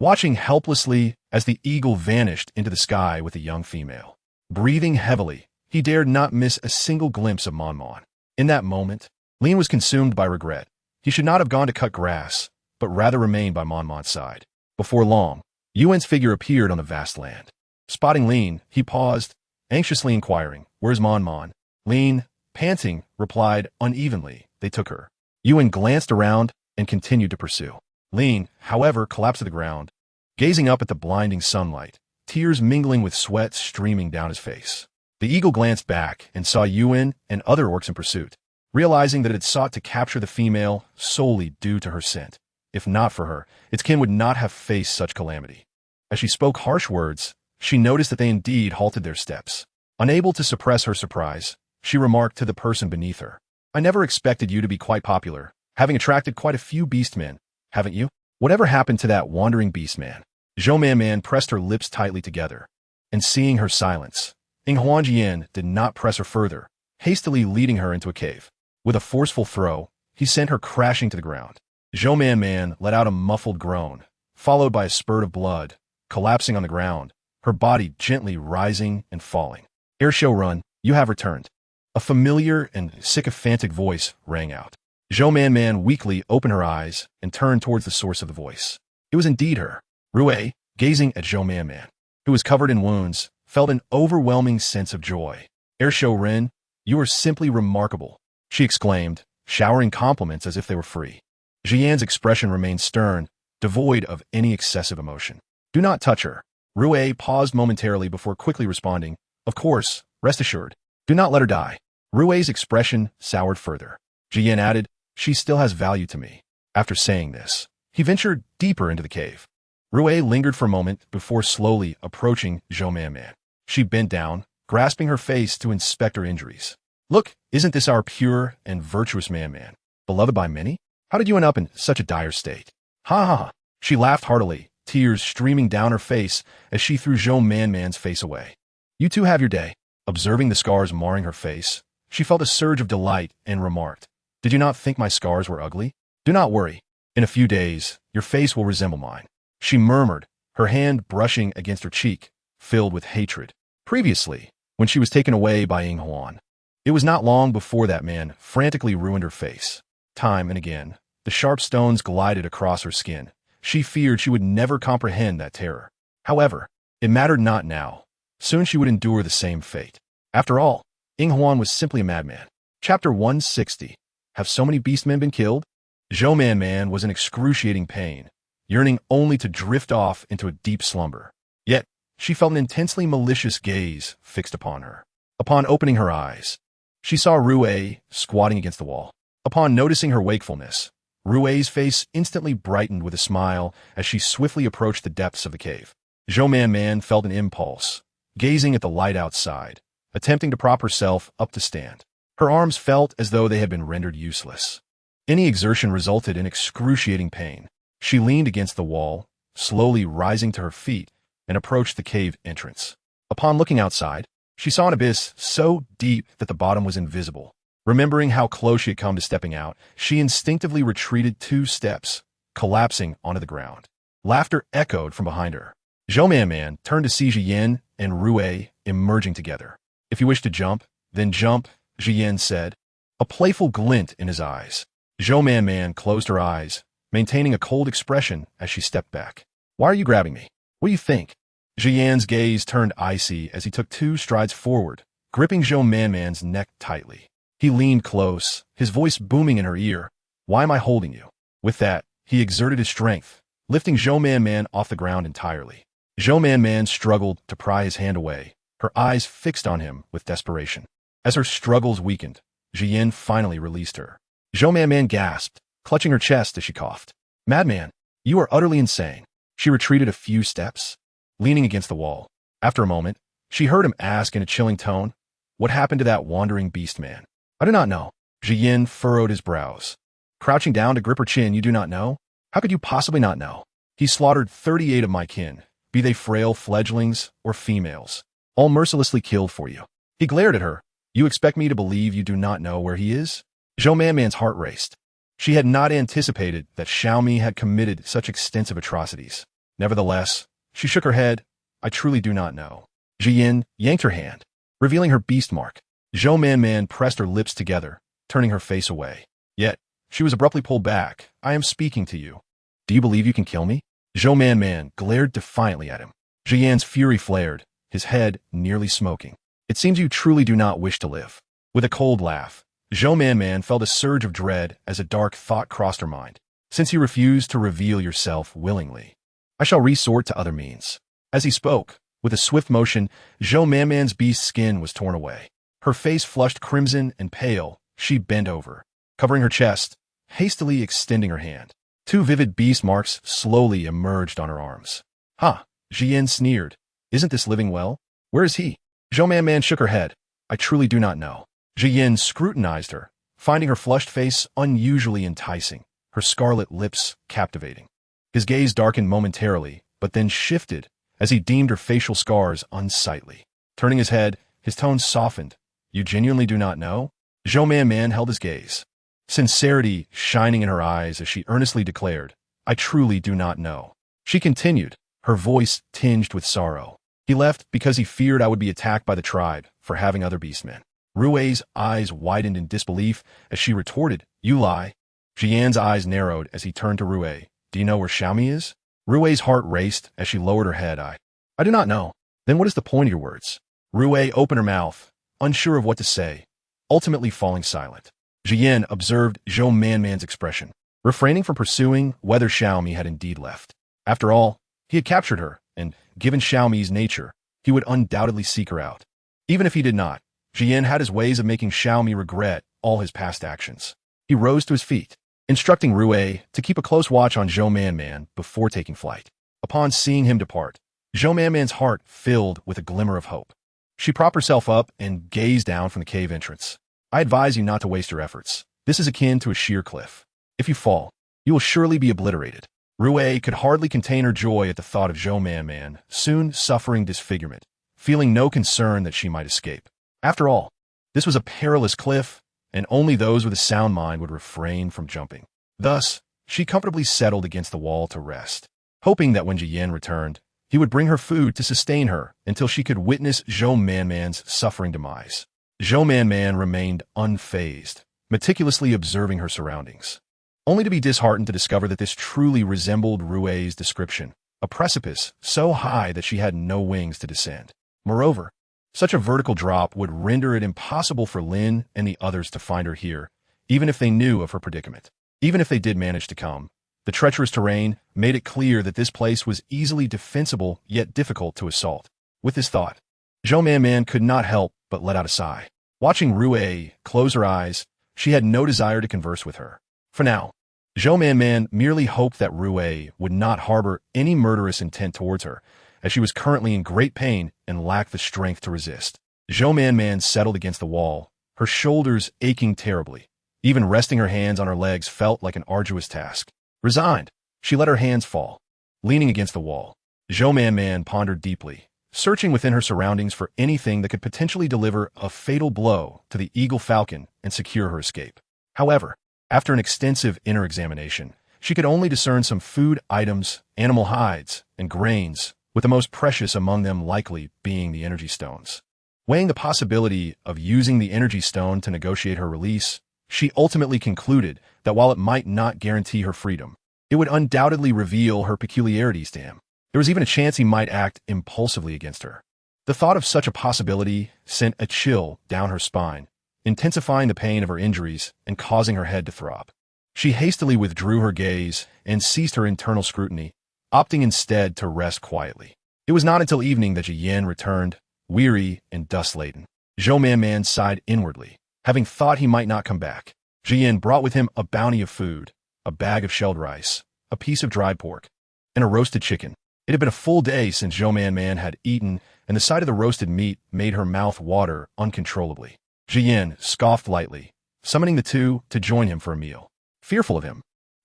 watching helplessly as the eagle vanished into the sky with the young female. Breathing heavily, he dared not miss a single glimpse of Manman. In that moment, Lin was consumed by regret. He should not have gone to cut grass, but rather remain by Manman's side. Before long, Yuan's figure appeared on the vast land. Spotting Lin, he paused, anxiously inquiring, "Where's Manman?" Lin, panting, replied unevenly, "They took her." Yuan glanced around and continued to pursue. Lin, however, collapsed to the ground, gazing up at the blinding sunlight, tears mingling with sweat streaming down his face. The eagle glanced back and saw Yuan and other orcs in pursuit, realizing that it had sought to capture the female solely due to her scent. If not for her, its kin would not have faced such calamity. As she spoke harsh words, she noticed that they indeed halted their steps. Unable to suppress her surprise, she remarked to the person beneath her, "I never expected you to be quite popular, having attracted quite a few beastmen, haven't you? Whatever happened to that wandering beastman?" Zhou Manman pressed her lips tightly together, and seeing her silence, Huangjian did not press her further, hastily leading her into a cave. With a forceful throw, he sent her crashing to the ground. Zhou Manman let out a muffled groan, followed by a spurt of blood, collapsing on the ground, her body gently rising and falling. "Airshow Run, you have returned." A familiar and sycophantic voice rang out. Zhou Manman weakly opened her eyes and turned towards the source of the voice. It was indeed her. Rui, gazing at Zhou Manman, who was covered in wounds, felt an overwhelming sense of joy. "Airshow Ren, you are simply remarkable," she exclaimed, showering compliments as if they were free. Jian's expression remained stern, devoid of any excessive emotion. "Do not touch her." Rui paused momentarily before quickly responding, "Of course, rest assured. Do not let her die." Rui's expression soured further. Jian added, "She still has value to me." After saying this, he ventured deeper into the cave. Rui lingered for a moment before slowly approaching Zhou Manman. She bent down, grasping her face to inspect her injuries. "Look, isn't this our pure and virtuous Manman, beloved by many? How did you end up in such a dire state?" "Ha ha ha." She laughed heartily, tears streaming down her face as she threw Zhou Manman's face away. "You too have your day." Observing the scars marring her face, she felt a surge of delight and remarked, "Did you not think my scars were ugly? Do not worry. In a few days, your face will resemble mine." She murmured, her hand brushing against her cheek, filled with hatred. Previously, when she was taken away by Huan, it was not long before that man frantically ruined her face. Time and again, the sharp stones glided across her skin. She feared she would never comprehend that terror. However, it mattered not now. Soon she would endure the same fate. After all, Huan was simply a madman. Chapter 160. Have so many beastmen been killed? Zhou Manman was in excruciating pain, yearning only to drift off into a deep slumber. Yet, she felt an intensely malicious gaze fixed upon her. Upon opening her eyes, she saw Rue squatting against the wall. Upon noticing her wakefulness, Rue's face instantly brightened with a smile as she swiftly approached the depths of the cave. Zhou Man felt an impulse, gazing at the light outside, attempting to prop herself up to stand. Her arms felt as though they had been rendered useless. Any exertion resulted in excruciating pain. She leaned against the wall, slowly rising to her feet, and approached the cave entrance. Upon looking outside, she saw an abyss so deep that the bottom was invisible. Remembering how close she had come to stepping out, she instinctively retreated 2 steps, collapsing onto the ground. Laughter echoed from behind her. Zhou Man turned to see Jiyan and Rue emerging together. "If you wish to jump, then jump," Jiyan said, a playful glint in his eyes. Zhou Man closed her eyes, maintaining a cold expression as she stepped back. "Why are you grabbing me? What do you think?" Jiyan's gaze turned icy as he took 2 strides forward, gripping Zhou Man's neck tightly. He leaned close, his voice booming in her ear. "Why am I holding you?" With that, he exerted his strength, lifting Zhou Man off the ground entirely. Zhou Man struggled to pry his hand away, her eyes fixed on him with desperation. As her struggles weakened, Jiyan finally released her. Zhou Man gasped, clutching her chest as she coughed. "Madman, you are utterly insane." She retreated a few steps, leaning against the wall. After a moment, she heard him ask in a chilling tone, "What happened to that wandering Beastman?" "I do not know." Jiyan furrowed his brows. Crouching down to grip her chin, "You do not know? How could you possibly not know? He slaughtered 38 of my kin, be they frail fledglings or females, all mercilessly killed for you." He glared at her. "You expect me to believe you do not know where he is?" Zhou Man's heart raced. She had not anticipated that Xiaomi had committed such extensive atrocities. Nevertheless, she shook her head. "I truly do not know." Jiyan yanked her hand, revealing her beast mark. Zhou Man pressed her lips together, turning her face away. Yet, she was abruptly pulled back. "I am speaking to you. Do you believe you can kill me?" Zhou Man glared defiantly at him. Jiyan's fury flared, his head nearly smoking. "It seems you truly do not wish to live." With a cold laugh, Zhou Man felt a surge of dread as a dark thought crossed her mind. "Since you refuse to reveal yourself willingly, I shall resort to other means." As he spoke, with a swift motion, Zhou Man's beast skin was torn away. Her face flushed crimson and pale, she bent over, covering her chest, hastily extending her hand. 2 vivid beast marks slowly emerged on her arms. "Ha!" Jiyan sneered. "Isn't this living well? Where is he?" Zhou Man shook her head. "I truly do not know." Jiyan scrutinized her, finding her flushed face unusually enticing, her scarlet lips captivating. His gaze darkened momentarily, but then shifted as he deemed her facial scars unsightly. Turning his head, his tone softened. "You genuinely do not know?" Zhou Man held his gaze, sincerity shining in her eyes as she earnestly declared, "I truly do not know." She continued, her voice tinged with sorrow. "He left because he feared I would be attacked by the tribe for having other beastmen." Rue's eyes widened in disbelief as she retorted, "You lie." Jiyan's eyes narrowed as he turned to Rue. "Do you know where Xiaomi is?" Rue's heart raced as she lowered her head. I do not know." "Then what is the point of your words?" Rue opened her mouth, unsure of what to say, ultimately falling silent. Jiyan observed Zhou Man's expression, refraining from pursuing whether Xiaomi had indeed left. After all, he had captured her, and, given Xiaomi's nature, he would undoubtedly seek her out. Even if he did not, Jiyan had his ways of making Xiaomi regret all his past actions. He rose to his feet, instructing Rue to keep a close watch on Zhou Man before taking flight. Upon seeing him depart, Zhou Man's heart filled with a glimmer of hope. She propped herself up and gazed down from the cave entrance. "I advise you not to waste your efforts. This is akin to a sheer cliff. If you fall, you will surely be obliterated." Rue could hardly contain her joy at the thought of Zhou Man soon suffering disfigurement, feeling no concern that she might escape. After all, this was a perilous cliff, and only those with a sound mind would refrain from jumping. Thus, she comfortably settled against the wall to rest, hoping that when Jiyan returned, he would bring her food to sustain her until she could witness Zhou Man's suffering demise. Zhou Man remained unfazed, meticulously observing her surroundings, only to be disheartened to discover that this truly resembled Rue's description, a precipice so high that she had no wings to descend. Moreover, such a vertical drop would render it impossible for Lin and the others to find her here, even if they knew of her predicament. Even if they did manage to come, the treacherous terrain made it clear that this place was easily defensible yet difficult to assault. With this thought, Zhou Man could not help but let out a sigh. Watching Rue close her eyes, she had no desire to converse with her. For now, Zhou Man merely hoped that Rue would not harbor any murderous intent towards her, as she was currently in great pain and lacked the strength to resist. Zhou Man settled against the wall, her shoulders aching terribly. Even resting her hands on her legs felt like an arduous task. Resigned, she let her hands fall. Leaning against the wall, Zhou Man pondered deeply, searching within her surroundings for anything that could potentially deliver a fatal blow to the Eagle Falcon and secure her escape. However, after an extensive inner examination, she could only discern some food items, animal hides, and grains, with the most precious among them likely being the energy stones. Weighing the possibility of using the energy stone to negotiate her release, she ultimately concluded that while it might not guarantee her freedom, it would undoubtedly reveal her peculiarities to him. There was even a chance he might act impulsively against her. The thought of such a possibility sent a chill down her spine, intensifying the pain of her injuries and causing her head to throb. She hastily withdrew her gaze and ceased her internal scrutiny, opting instead to rest quietly. It was not until evening that Jiyan returned, weary and dust-laden. Zhou Man sighed inwardly, having thought he might not come back. Jiyan brought with him a bounty of food, a bag of shelled rice, a piece of dried pork, and a roasted chicken. It had been a full day since Zhou Man had eaten, and the sight of the roasted meat made her mouth water uncontrollably. Jiyan scoffed lightly, summoning the two to join him for a meal. Fearful of him,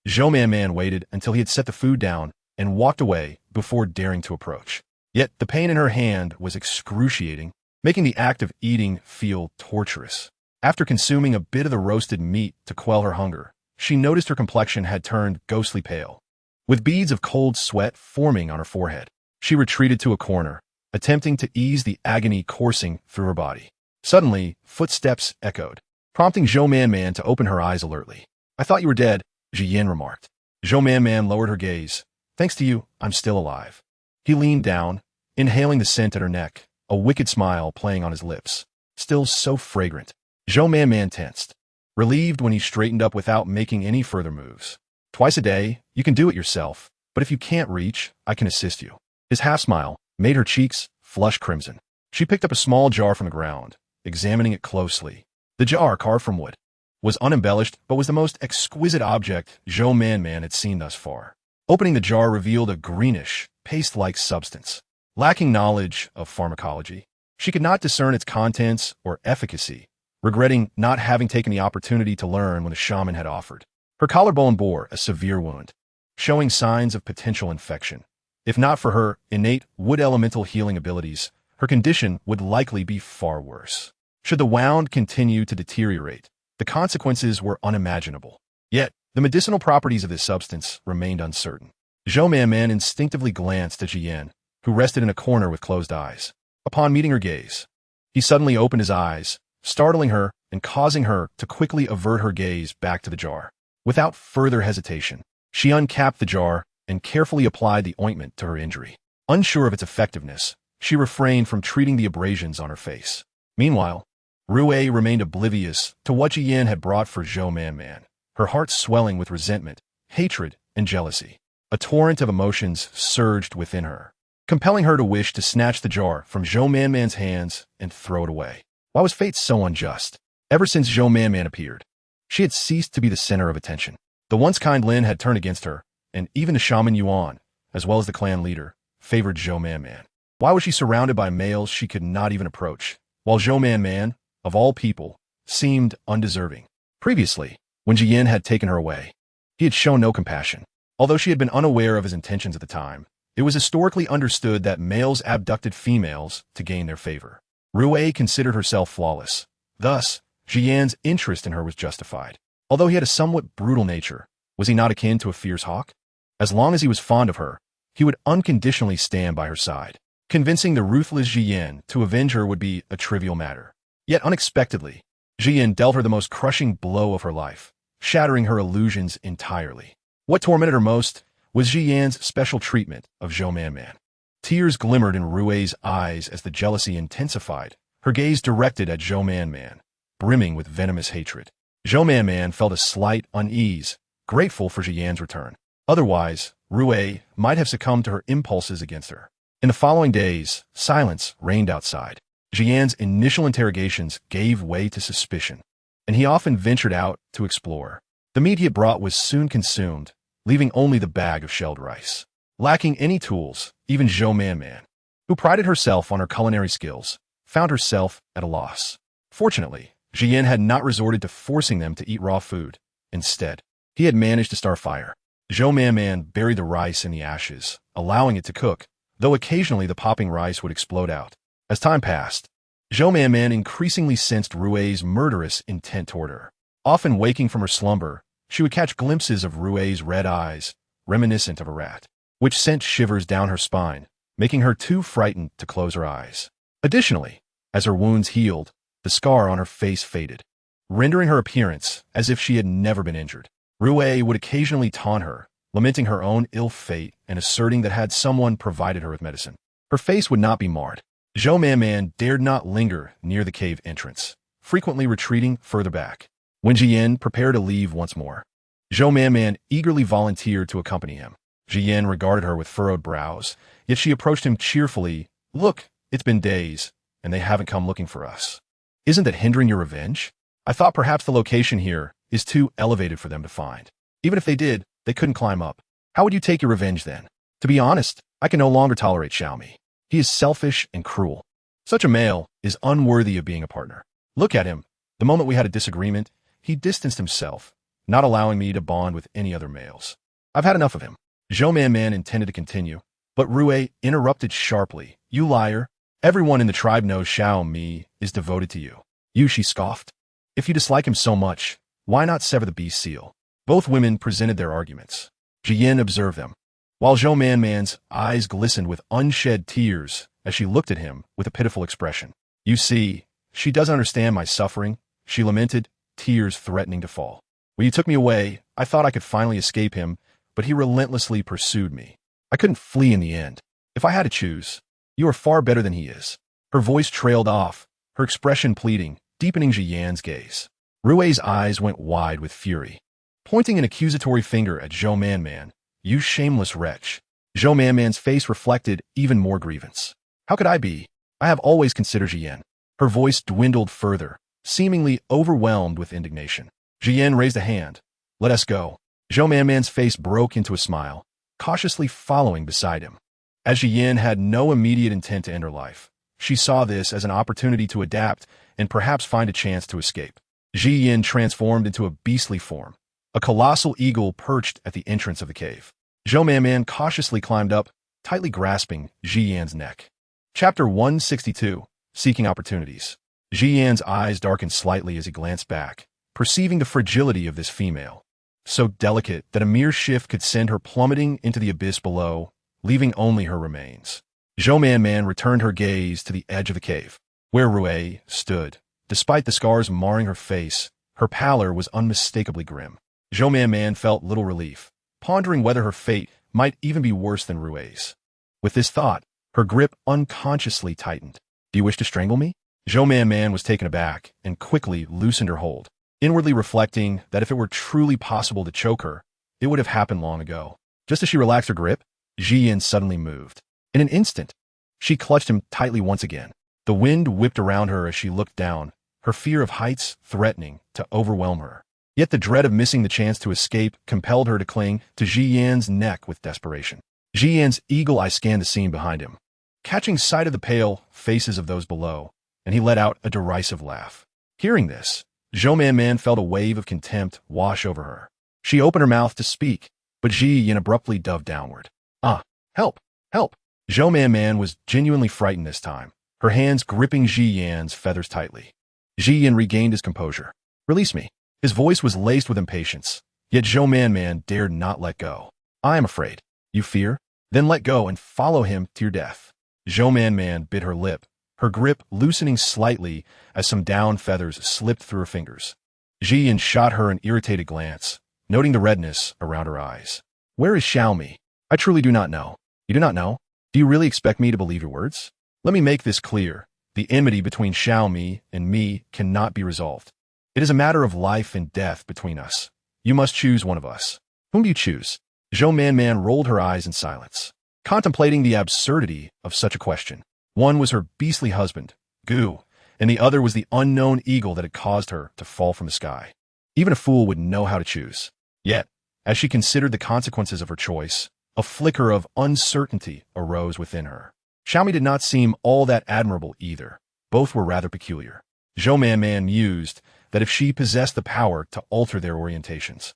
Zhou Man waited until he had set the food down and walked away before daring to approach. Yet the pain in her hand was excruciating, making the act of eating feel torturous. After consuming a bit of the roasted meat to quell her hunger, she noticed her complexion had turned ghostly pale, with beads of cold sweat forming on her forehead. She retreated to a corner, attempting to ease the agony coursing through her body. Suddenly, footsteps echoed, prompting Zhou Man to open her eyes alertly. "I thought you were dead," Jiyan remarked. Zhou Man lowered her gaze. "Thanks to you, I'm still alive." He leaned down, inhaling the scent at her neck, a wicked smile playing on his lips. Still so fragrant. Zhou Man tensed, relieved when he straightened up without making any further moves. "Twice a day, you can do it yourself, but if you can't reach, I can assist you." His half-smile made her cheeks flush crimson. She picked up a small jar from the ground, examining it closely. The jar, carved from wood, was unembellished but was the most exquisite object Zhou Man had seen thus far. Opening the jar revealed a greenish, paste-like substance. Lacking knowledge of pharmacology, she could not discern its contents or efficacy, regretting not having taken the opportunity to learn when the shaman had offered. Her collarbone bore a severe wound, showing signs of potential infection. If not for her innate wood elemental healing abilities, her condition would likely be far worse. Should the wound continue to deteriorate, the consequences were unimaginable. Yet, the medicinal properties of this substance remained uncertain. Zhou Man instinctively glanced at Jiyan, who rested in a corner with closed eyes. Upon meeting her gaze, he suddenly opened his eyes, startling her and causing her to quickly avert her gaze back to the jar. Without further hesitation, she uncapped the jar and carefully applied the ointment to her injury. Unsure of its effectiveness, she refrained from treating the abrasions on her face. Meanwhile, Rue remained oblivious to what Jiyan had brought for Zhou Man, her heart swelling with resentment, hatred, and jealousy. A torrent of emotions surged within her, compelling her to wish to snatch the jar from Zhou Man's hands and throw it away. Why was fate so unjust? Ever since Zhou Man appeared, she had ceased to be the center of attention. The once kind Lin had turned against her, and even the shaman Yuan, as well as the clan leader, favored Zhou Man. Why was she surrounded by males she could not even approach, while Zhou Man, of all people, seemed undeserving? Previously, when Jiyan had taken her away, he had shown no compassion. Although she had been unaware of his intentions at the time, it was historically understood that males abducted females to gain their favor. Rue considered herself flawless. Thus, Jiyan's interest in her was justified. Although he had a somewhat brutal nature, was he not akin to a fierce hawk? As long as he was fond of her, he would unconditionally stand by her side. Convincing the ruthless Jiyan to avenge her would be a trivial matter. Yet unexpectedly, Jiyan dealt her the most crushing blow of her life, shattering her illusions entirely. What tormented her most was Jiyan's special treatment of Zhou Man. Tears glimmered in Rue's eyes as the jealousy intensified, her gaze directed at Zhou Man, brimming with venomous hatred. Zhou Man felt a slight unease, grateful for Jiyan's return. Otherwise, Rue might have succumbed to her impulses against her. In the following days, silence reigned outside. Jian's initial interrogations gave way to suspicion, and he often ventured out to explore. The meat he had brought was soon consumed, leaving only the bag of shelled rice. Lacking any tools, even Zhou Man, who prided herself on her culinary skills, found herself at a loss. Fortunately, Jian had not resorted to forcing them to eat raw food. Instead, he had managed to start fire. Zhou Man buried the rice in the ashes, allowing it to cook, though occasionally the popping rice would explode out. As time passed, Zhou Man increasingly sensed Rui's murderous intent toward her. Often waking from her slumber, she would catch glimpses of Rui's red eyes, reminiscent of a rat, which sent shivers down her spine, making her too frightened to close her eyes. Additionally, as her wounds healed, the scar on her face faded, rendering her appearance as if she had never been injured. Rui would occasionally taunt her, lamenting her own ill fate and asserting that had someone provided her with medicine, her face would not be marred. Zhou Man dared not linger near the cave entrance, frequently retreating further back. When Jian prepared to leave once more, Zhou Man eagerly volunteered to accompany him. Jian regarded her with furrowed brows, yet she approached him cheerfully. "Look, it's been days, and they haven't come looking for us. Isn't that hindering your revenge? I thought perhaps the location here is too elevated for them to find. Even if they did, they couldn't climb up. How would you take your revenge then? To be honest, I can no longer tolerate Xiaomi. He is selfish and cruel. Such a male is unworthy of being a partner. Look at him. The moment we had a disagreement, he distanced himself, not allowing me to bond with any other males. I've had enough of him." Zhou Man intended to continue, but Rui interrupted sharply. "You liar. Everyone in the tribe knows Xiaomi is devoted to you." "You," she scoffed. "If you dislike him so much, why not sever the beast seal?" Both women presented their arguments. Jian observed them, while Zhou Man's eyes glistened with unshed tears as she looked at him with a pitiful expression. "You see, she doesn't understand my suffering," she lamented, tears threatening to fall. "When you took me away, I thought I could finally escape him, but he relentlessly pursued me. I couldn't flee in the end. If I had to choose, you are far better than he is." Her voice trailed off, her expression pleading, deepening Jian's gaze. Rui's eyes went wide with fury, pointing an accusatory finger at Zhou Man. "You shameless wretch." Zhou Man's face reflected even more grievance. "How could I be? I have always considered Jian." Her voice dwindled further, seemingly overwhelmed with indignation. Jian raised a hand. "Let us go." Zhou Man's face broke into a smile, cautiously following beside him. As Jian had no immediate intent to end her life, she saw this as an opportunity to adapt and perhaps find a chance to escape. Jian transformed into a beastly form. A colossal eagle perched at the entrance of the cave. Zhou Man cautiously climbed up, tightly grasping Jian's neck. Chapter 162, Seeking Opportunities. Jian's eyes darkened slightly as he glanced back, perceiving the fragility of this female, so delicate that a mere shift could send her plummeting into the abyss below, leaving only her remains. Zhou Man returned her gaze to the edge of the cave, where Rui stood. Despite the scars marring her face, her pallor was unmistakably grim. Zhou Man felt little relief, pondering whether her fate might even be worse than Rui's. With this thought, her grip unconsciously tightened. "Do you wish to strangle me?" Zhou Man was taken aback and quickly loosened her hold, inwardly reflecting that if it were truly possible to choke her, it would have happened long ago. Just as she relaxed her grip, Jian suddenly moved. In an instant, she clutched him tightly once again. The wind whipped around her as she looked down, her fear of heights threatening to overwhelm her. Yet the dread of missing the chance to escape compelled her to cling to Jian's neck with desperation. Jian's eagle eye scanned the scene behind him, catching sight of the pale faces of those below, and he let out a derisive laugh. Hearing this, Zhou Man felt a wave of contempt wash over her. She opened her mouth to speak, but Jian abruptly dove downward. "Ah, help, help." Zhou Man was genuinely frightened this time, her hands gripping Jian's feathers tightly. Jian regained his composure. "Release me." His voice was laced with impatience, yet Zhou Man dared not let go. "I am afraid." "You fear? Then let go and follow him to your death." Zhou Man bit her lip, her grip loosening slightly as some down feathers slipped through her fingers. Jian shot her an irritated glance, noting the redness around her eyes. "Where is Xiaomi?" "I truly do not know." "You do not know? Do you really expect me to believe your words?" "Let me make this clear. The enmity between Xiaomi and me cannot be resolved. It is a matter of life and death between us. You must choose one of us." "Whom do you choose?" Zhou Man rolled her eyes in silence, contemplating the absurdity of such a question. One was her beastly husband, goo, and the other was the unknown eagle that had caused her to fall from the sky. Even a fool would know how to choose. Yet, as she considered the consequences of her choice, a flicker of uncertainty arose within her. Xiaomi did not seem all that admirable either. Both were rather peculiar. Zhou Man mused that if she possessed the power to alter their orientations,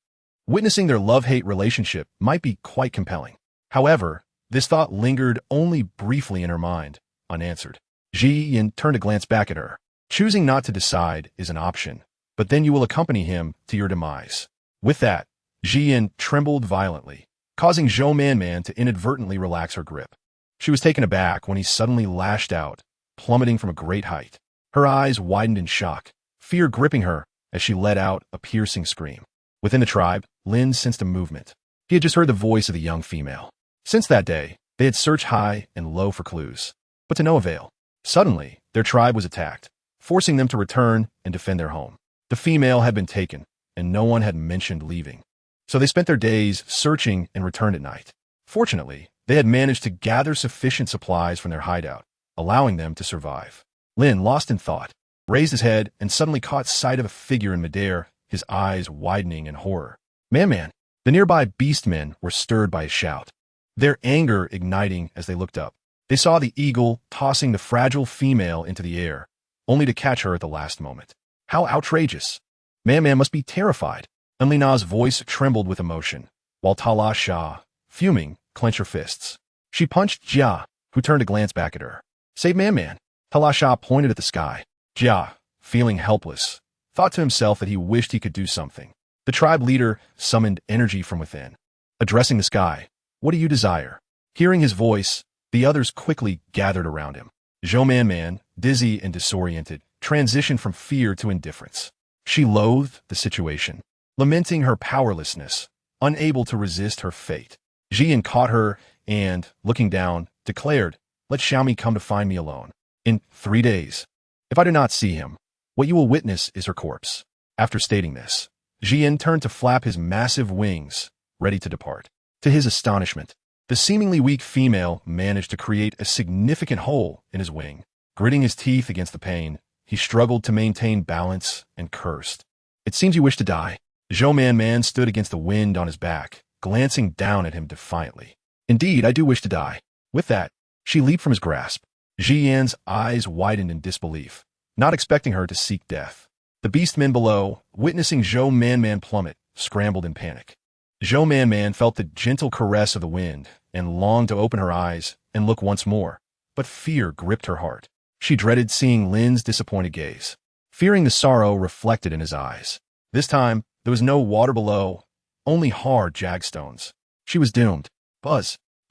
witnessing their love-hate relationship might be quite compelling. However, this thought lingered only briefly in her mind, unanswered. Ji Yin turned to glance back at her. Choosing not to decide is an option, but then you will accompany him to your demise. With that, Ji Yin trembled violently, causing Zhou Man to inadvertently relax her grip. She was taken aback when he suddenly lashed out, plummeting from a great height. Her eyes widened in shock, fear gripping her as she let out a piercing scream. Within the tribe, Lin sensed a movement. He had just heard the voice of the young female. Since that day, they had searched high and low for clues, but to no avail. Suddenly, their tribe was attacked, forcing them to return and defend their home. The female had been taken, and no one had mentioned leaving. So they spent their days searching and returned at night. Fortunately, they had managed to gather sufficient supplies from their hideout, allowing them to survive. Lin, lost in thought, raised his head and suddenly caught sight of a figure in midair, his eyes widening in horror. Man! The nearby Beastmen were stirred by a shout, their anger igniting as they looked up. They saw the eagle tossing the fragile female into the air, only to catch her at the last moment. How outrageous! Man must be terrified. Enlina's voice trembled with emotion, while Tala Shah, fuming, clenched her fists. She punched Jia, who turned to glance back at her. Save Man. Tala Shah pointed at the sky. Jia, feeling helpless, thought to himself that he wished he could do something. The tribe leader summoned energy from within. Addressing the sky, what do you desire? Hearing his voice, the others quickly gathered around him. Zhou Man, dizzy and disoriented, transitioned from fear to indifference. She loathed the situation, lamenting her powerlessness, unable to resist her fate. Jian caught her and, looking down, declared, Let Xiaomi come to find me alone. In 3 days. If I do not see him, what you will witness is her corpse. After stating this, Jian turned to flap his massive wings, ready to depart. To his astonishment, the seemingly weak female managed to create a significant hole in his wing. Gritting his teeth against the pain, he struggled to maintain balance and cursed. It seems you wish to die. Zhou Man stood against the wind on his back, glancing down at him defiantly. Indeed, I do wish to die. With that, she leaped from his grasp. Ji Yan's eyes widened in disbelief, not expecting her to seek death. The beastmen below, witnessing Zhou Man plummet, scrambled in panic. Zhou Man felt the gentle caress of the wind and longed to open her eyes and look once more, but fear gripped her heart. She dreaded seeing Lin's disappointed gaze, fearing the sorrow reflected in his eyes. This time, there was no water below, only hard jagstones. She was doomed.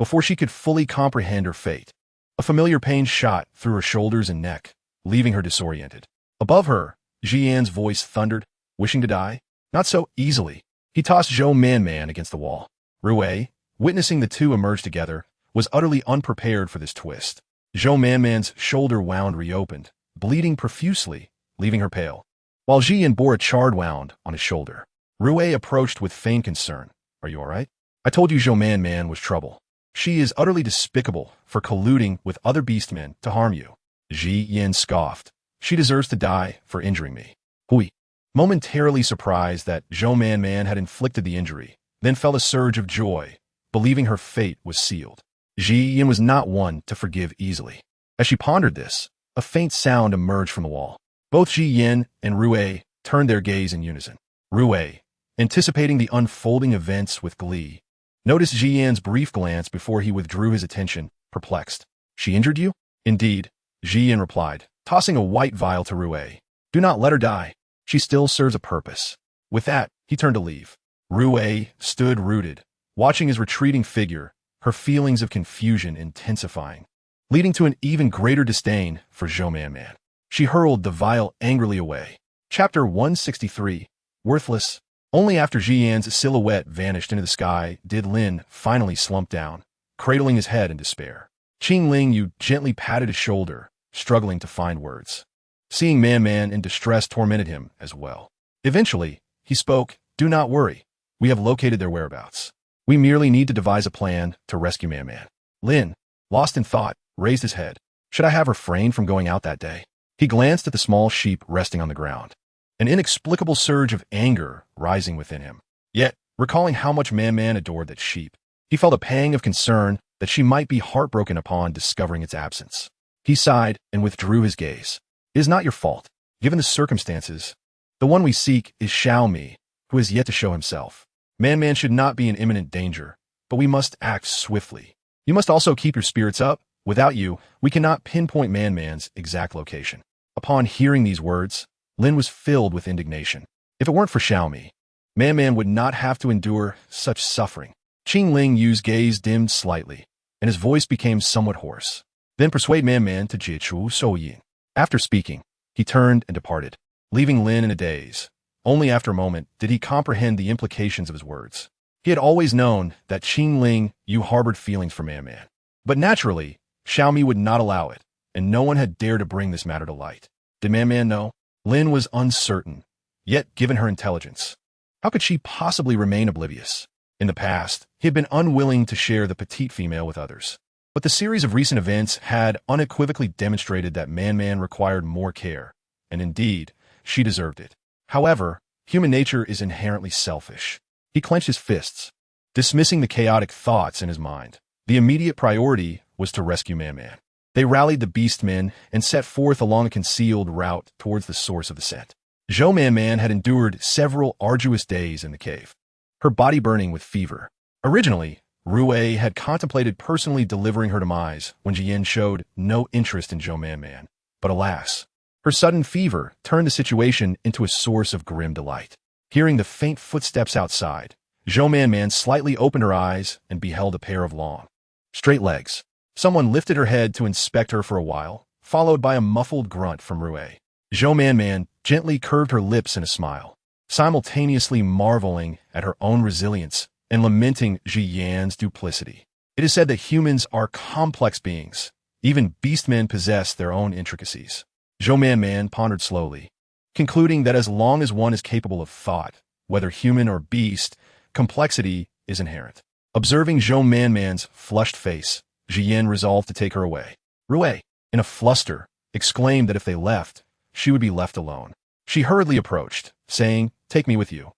Before she could fully comprehend her fate, a familiar pain shot through her shoulders and neck, leaving her disoriented. Above her, Jian's voice thundered, wishing to die? Not so easily. He tossed Zhou Man against the wall. Rui, witnessing the two emerge together, was utterly unprepared for this twist. Zhou Man's shoulder wound reopened, bleeding profusely, leaving her pale, while Jian bore a charred wound on his shoulder. Rui approached with feigned concern. Are you all right? I told you Zhou Man was trouble. She is utterly despicable for colluding with other beastmen to harm you. Ji Yin scoffed. She deserves to die for injuring me. Hui, momentarily surprised that Zhou Man had inflicted the injury, then felt a surge of joy, believing her fate was sealed. Ji Yin was not one to forgive easily. As she pondered this, a faint sound emerged from the wall. Both Ji Yin and Rui turned their gaze in unison. Rui, anticipating the unfolding events with glee, noticed Ji Yan's brief glance before he withdrew his attention, perplexed. She injured you? Indeed, Ji Yin replied, tossing a white vial to Rui. Do not let her die. She still serves a purpose. With that, he turned to leave. Rui stood rooted, watching his retreating figure, her feelings of confusion intensifying, leading to an even greater disdain for Zhou Man. She hurled the vial angrily away. Chapter 163, Worthless. Only after Jian's silhouette vanished into the sky did Lin finally slump down, cradling his head in despair. Qing Ling Yu gently patted his shoulder, struggling to find words. Seeing Man in distress tormented him as well. Eventually, he spoke, Do not worry. We have located their whereabouts. We merely need to devise a plan to rescue Man. Lin, lost in thought, raised his head. Should I have refrained from going out that day? He glanced at the small sheep resting on the ground, an inexplicable surge of anger rising within him. Yet, recalling how much Man adored that sheep, he felt a pang of concern that she might be heartbroken upon discovering its absence. He sighed and withdrew his gaze. It is not your fault. Given the circumstances, the one we seek is Xiaomi, who has yet to show himself. Man should not be in imminent danger, but we must act swiftly. You must also keep your spirits up. Without you, we cannot pinpoint Man's exact location. Upon hearing these words, Lin was filled with indignation. If it weren't for Xiaomi, Man would not have to endure such suffering. Qing Ling Yu's gaze dimmed slightly, and his voice became somewhat hoarse. Then persuade Man to Jiechu Souyin. After speaking, he turned and departed, leaving Lin in a daze. Only after a moment did he comprehend the implications of his words. He had always known that Qing Ling Yu harbored feelings for Man. But naturally, Xiaomi would not allow it, and no one had dared to bring this matter to light. Did Man know? Lin was uncertain, yet given her intelligence, how could she possibly remain oblivious? In the past, he had been unwilling to share the petite female with others. But the series of recent events had unequivocally demonstrated that Man required more care, and indeed, she deserved it. However, human nature is inherently selfish. He clenched his fists, dismissing the chaotic thoughts in his mind. The immediate priority was to rescue Man. They rallied the Beastmen and set forth along a concealed route towards the source of the scent. Zhou Man had endured several arduous days in the cave, her body burning with fever. Originally, Rui had contemplated personally delivering her demise when Jian showed no interest in Zhou Man. But alas, her sudden fever turned the situation into a source of grim delight. Hearing the faint footsteps outside, Zhou Man slightly opened her eyes and beheld a pair of long, straight legs. Someone lifted her head to inspect her for a while, followed by a muffled grunt from Rui. Zhou Man gently curved her lips in a smile, simultaneously marveling at her own resilience and lamenting Jiyan's duplicity. It is said that humans are complex beings. Even beastmen possess their own intricacies. Zhou Man pondered slowly, concluding that as long as one is capable of thought, whether human or beast, complexity is inherent. Observing Zhou Man's flushed face, Jiyan resolved to take her away. Rui, in a fluster, exclaimed that if they left, she would be left alone. She hurriedly approached, saying, "Take me with you.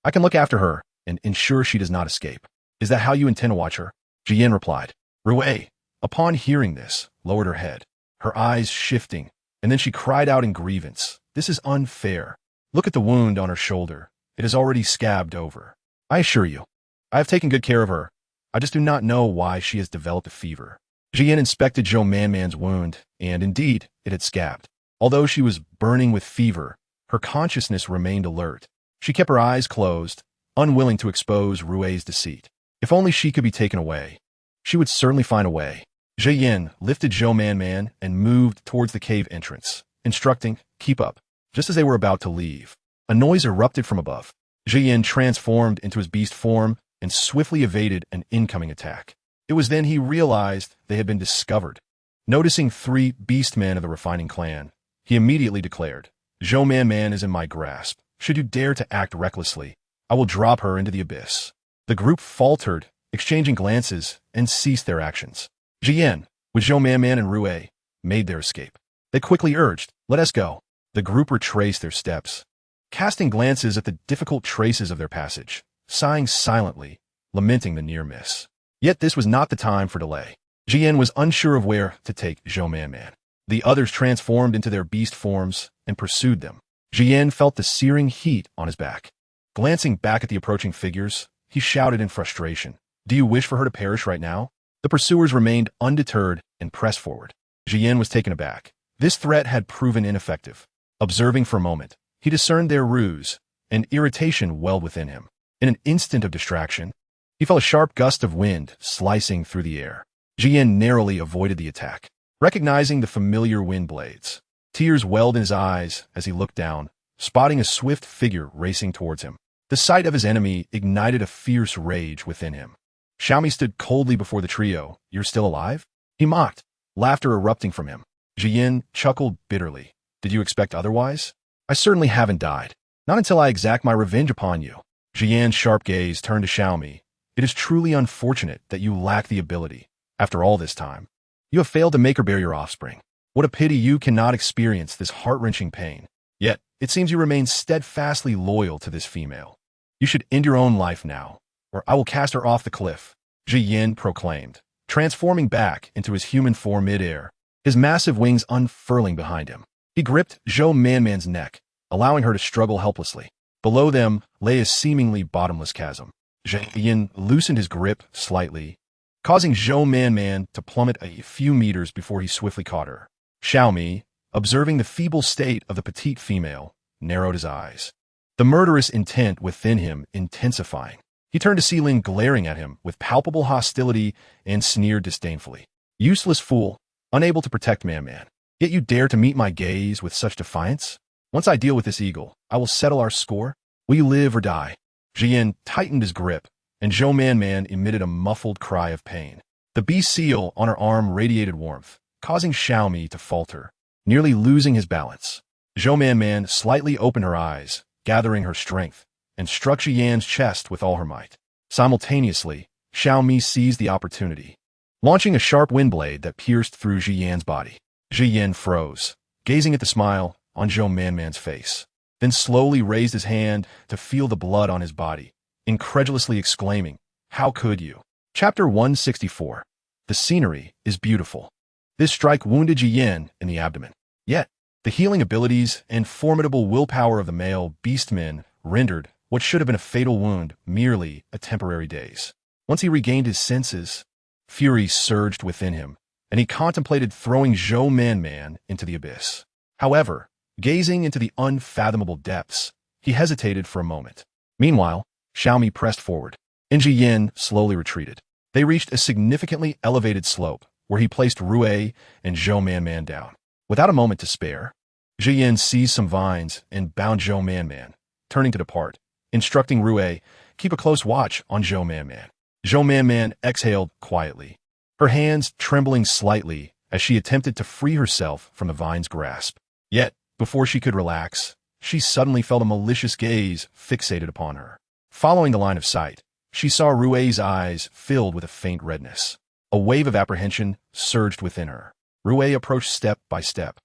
I can look after her and ensure she does not escape." "Is that how you intend to watch her?" Jiyan replied. Rui, upon hearing this, lowered her head, her eyes shifting, and then she cried out in grievance, "This is unfair. Look at the wound on her shoulder. It is already scabbed over. I assure you, I have taken good care of her. I just do not know why she has developed a fever." Jiyan inspected Zhou Man's wound, and indeed, it had scabbed. Although she was burning with fever, her consciousness remained alert. She kept her eyes closed, unwilling to expose Rui's deceit. If only she could be taken away. She would certainly find a way. Jiyan lifted Zhou Man and moved towards the cave entrance, instructing, "Keep up." Just as they were about to leave, a noise erupted from above. Jiyan transformed into his beast form and swiftly evaded an incoming attack. It was then he realized they had been discovered. Noticing 3 beastmen of the refining clan, he immediately declared, "Zhou Man is in my grasp. Should you dare to act recklessly, I will drop her into the abyss." The group faltered, exchanging glances, and ceased their actions. Jiyan, with Zhou Man and Rui, made their escape. They quickly urged, "Let us go." The group retraced their steps, casting glances at the difficult traces of their passage, sighing silently, lamenting the near miss. Yet this was not the time for delay. Jiyan was unsure of where to take Zhou Man. The others transformed into their beast forms and pursued them. Jiyan felt the searing heat on his back. Glancing back at the approaching figures, he shouted in frustration, "Do you wish for her to perish right now?" The pursuers remained undeterred and pressed forward. Jiyan was taken aback. This threat had proven ineffective. Observing for a moment, he discerned their ruse, and irritation welled within him. In an instant of distraction, he felt a sharp gust of wind slicing through the air. Jiyan narrowly avoided the attack. Recognizing the familiar wind blades, tears welled in his eyes as he looked down, spotting a swift figure racing towards him. The sight of his enemy ignited a fierce rage within him. Xiaomi stood coldly before the trio. "You're still alive?" He mocked, laughter erupting from him. Jiyan chuckled bitterly. "Did you expect otherwise? I certainly haven't died. Not until I exact my revenge upon you." Jiyan's sharp gaze turned to Xiaomi. "It is truly unfortunate that you lack the ability. After all this time, you have failed to make or bear your offspring. What a pity you cannot experience this heart-wrenching pain. Yet, it seems you remain steadfastly loyal to this female. You should end your own life now, or I will cast her off the cliff, Ji Yin proclaimed, transforming back into his human form mid-air, his massive wings unfurling behind him. He gripped Zhou Manman's neck, allowing her to struggle helplessly. Below them lay a seemingly bottomless chasm. Ji Yin loosened his grip slightly, causing Zhou Manman to plummet a few meters before he swiftly caught her. Xiaomi, observing the feeble state of the petite female, narrowed his eyes, the murderous intent within him intensifying. He turned to Xi Ling, glaring at him with palpable hostility and sneered disdainfully. Useless fool, unable to protect Man-Man. Yet you dare to meet my gaze with such defiance? Once I deal with this eagle, I will settle our score. Will you live or die? Ji Yin tightened his grip, and Zhou Man-Man emitted a muffled cry of pain. The beast seal on her arm radiated warmth, causing Xiaomi to falter, nearly losing his balance. Zhou Man-Man slightly opened her eyes, gathering her strength, and struck Ji Yan's chest with all her might. Simultaneously, Xiaomi seized the opportunity, launching a sharp wind blade that pierced through Ji Yan's body. Ji Yan froze, gazing at the smile on Zhou Man-Man's face, then slowly raised his hand to feel the blood on his body, incredulously exclaiming, "How could you?" Chapter 164. The scenery is beautiful. This strike wounded Ji Yan in the abdomen. Yet, the healing abilities and formidable willpower of the male Beastman rendered what should have been a fatal wound merely a temporary daze. Once he regained his senses, fury surged within him, and he contemplated throwing Zhou Man-Man into the abyss. However, gazing into the unfathomable depths, he hesitated for a moment. Meanwhile, Xiaomi pressed forward, and Ji Yin slowly retreated. They reached a significantly elevated slope, where he placed Rui and Zhou Man-Man down. Without a moment to spare, Ji Yin seized some vines and bound Zhou Man-Man, turning to depart, instructing Rui, "Keep a close watch on Zhou Man-Man." Zhou Man-Man exhaled quietly, her hands trembling slightly as she attempted to free herself from the vine's grasp. Yet, before she could relax, she suddenly felt a malicious gaze fixated upon her. Following the line of sight, she saw Rui's eyes filled with a faint redness. A wave of apprehension surged within her. Rui approached step by step.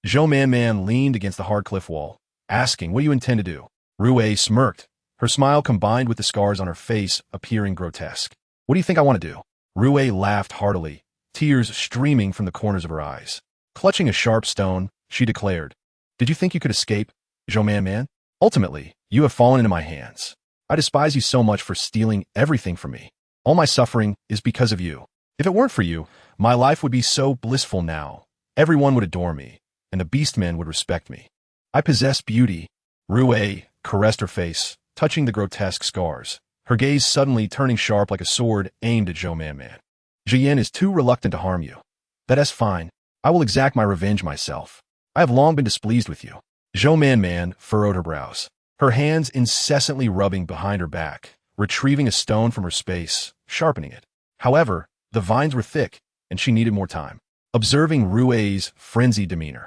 Zhou Man-Man leaned against the hard cliff wall, asking, "What do you intend to do?" Rui smirked, her smile combined with the scars on her face appearing grotesque. "What do you think I want to do?" Rui laughed heartily, tears streaming from the corners of her eyes. Clutching a sharp stone, she declared, "Did you think you could escape, Zhou Man-Man? Ultimately, you have fallen into my hands. I despise you so much for stealing everything from me. All my suffering is because of you. If it weren't for you, my life would be so blissful now. Everyone would adore me, and the Beastmen would respect me. I possess beauty." Rui caressed her face, touching the grotesque scars, her gaze suddenly turning sharp like a sword aimed at Zhou Man-Man. "Ji Yin is too reluctant to harm you. That is fine. I will exact my revenge myself. I have long been displeased with you." Zhou Man-Man furrowed her brows, her hands incessantly rubbing behind her back, retrieving a stone from her space, sharpening it. However, the vines were thick, and she needed more time. Observing Rui's frenzied demeanor,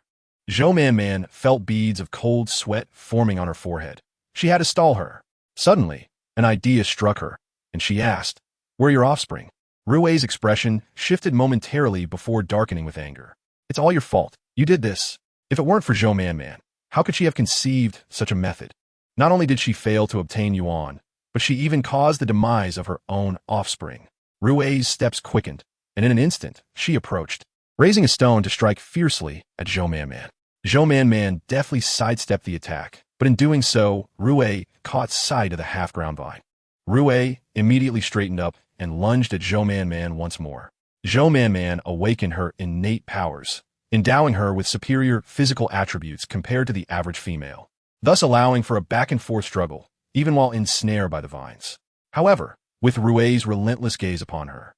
Zhou Man-Man felt beads of cold sweat forming on her forehead. She had to stall her. Suddenly, an idea struck her, and she asked, "Where are your offspring?" Rui's expression shifted momentarily before darkening with anger. "It's all your fault. You did this. If it weren't for Zhou Man-Man, how could she have conceived such a method? Not only did she fail to obtain Yuan, but she even caused the demise of her own offspring." Rui's steps quickened, and in an instant, she approached, raising a stone to strike fiercely at Zhou Man-Man. Zhou Man-Man deftly sidestepped the attack, but in doing so, Rui caught sight of the half-ground vine. Rui immediately straightened up and lunged at Zhou Man-Man once more. Zhou Man-Man awakened her innate powers, endowing her with superior physical attributes compared to the average female, thus allowing for a back-and-forth struggle, even while ensnared by the vines. However, with Rui's relentless gaze upon her,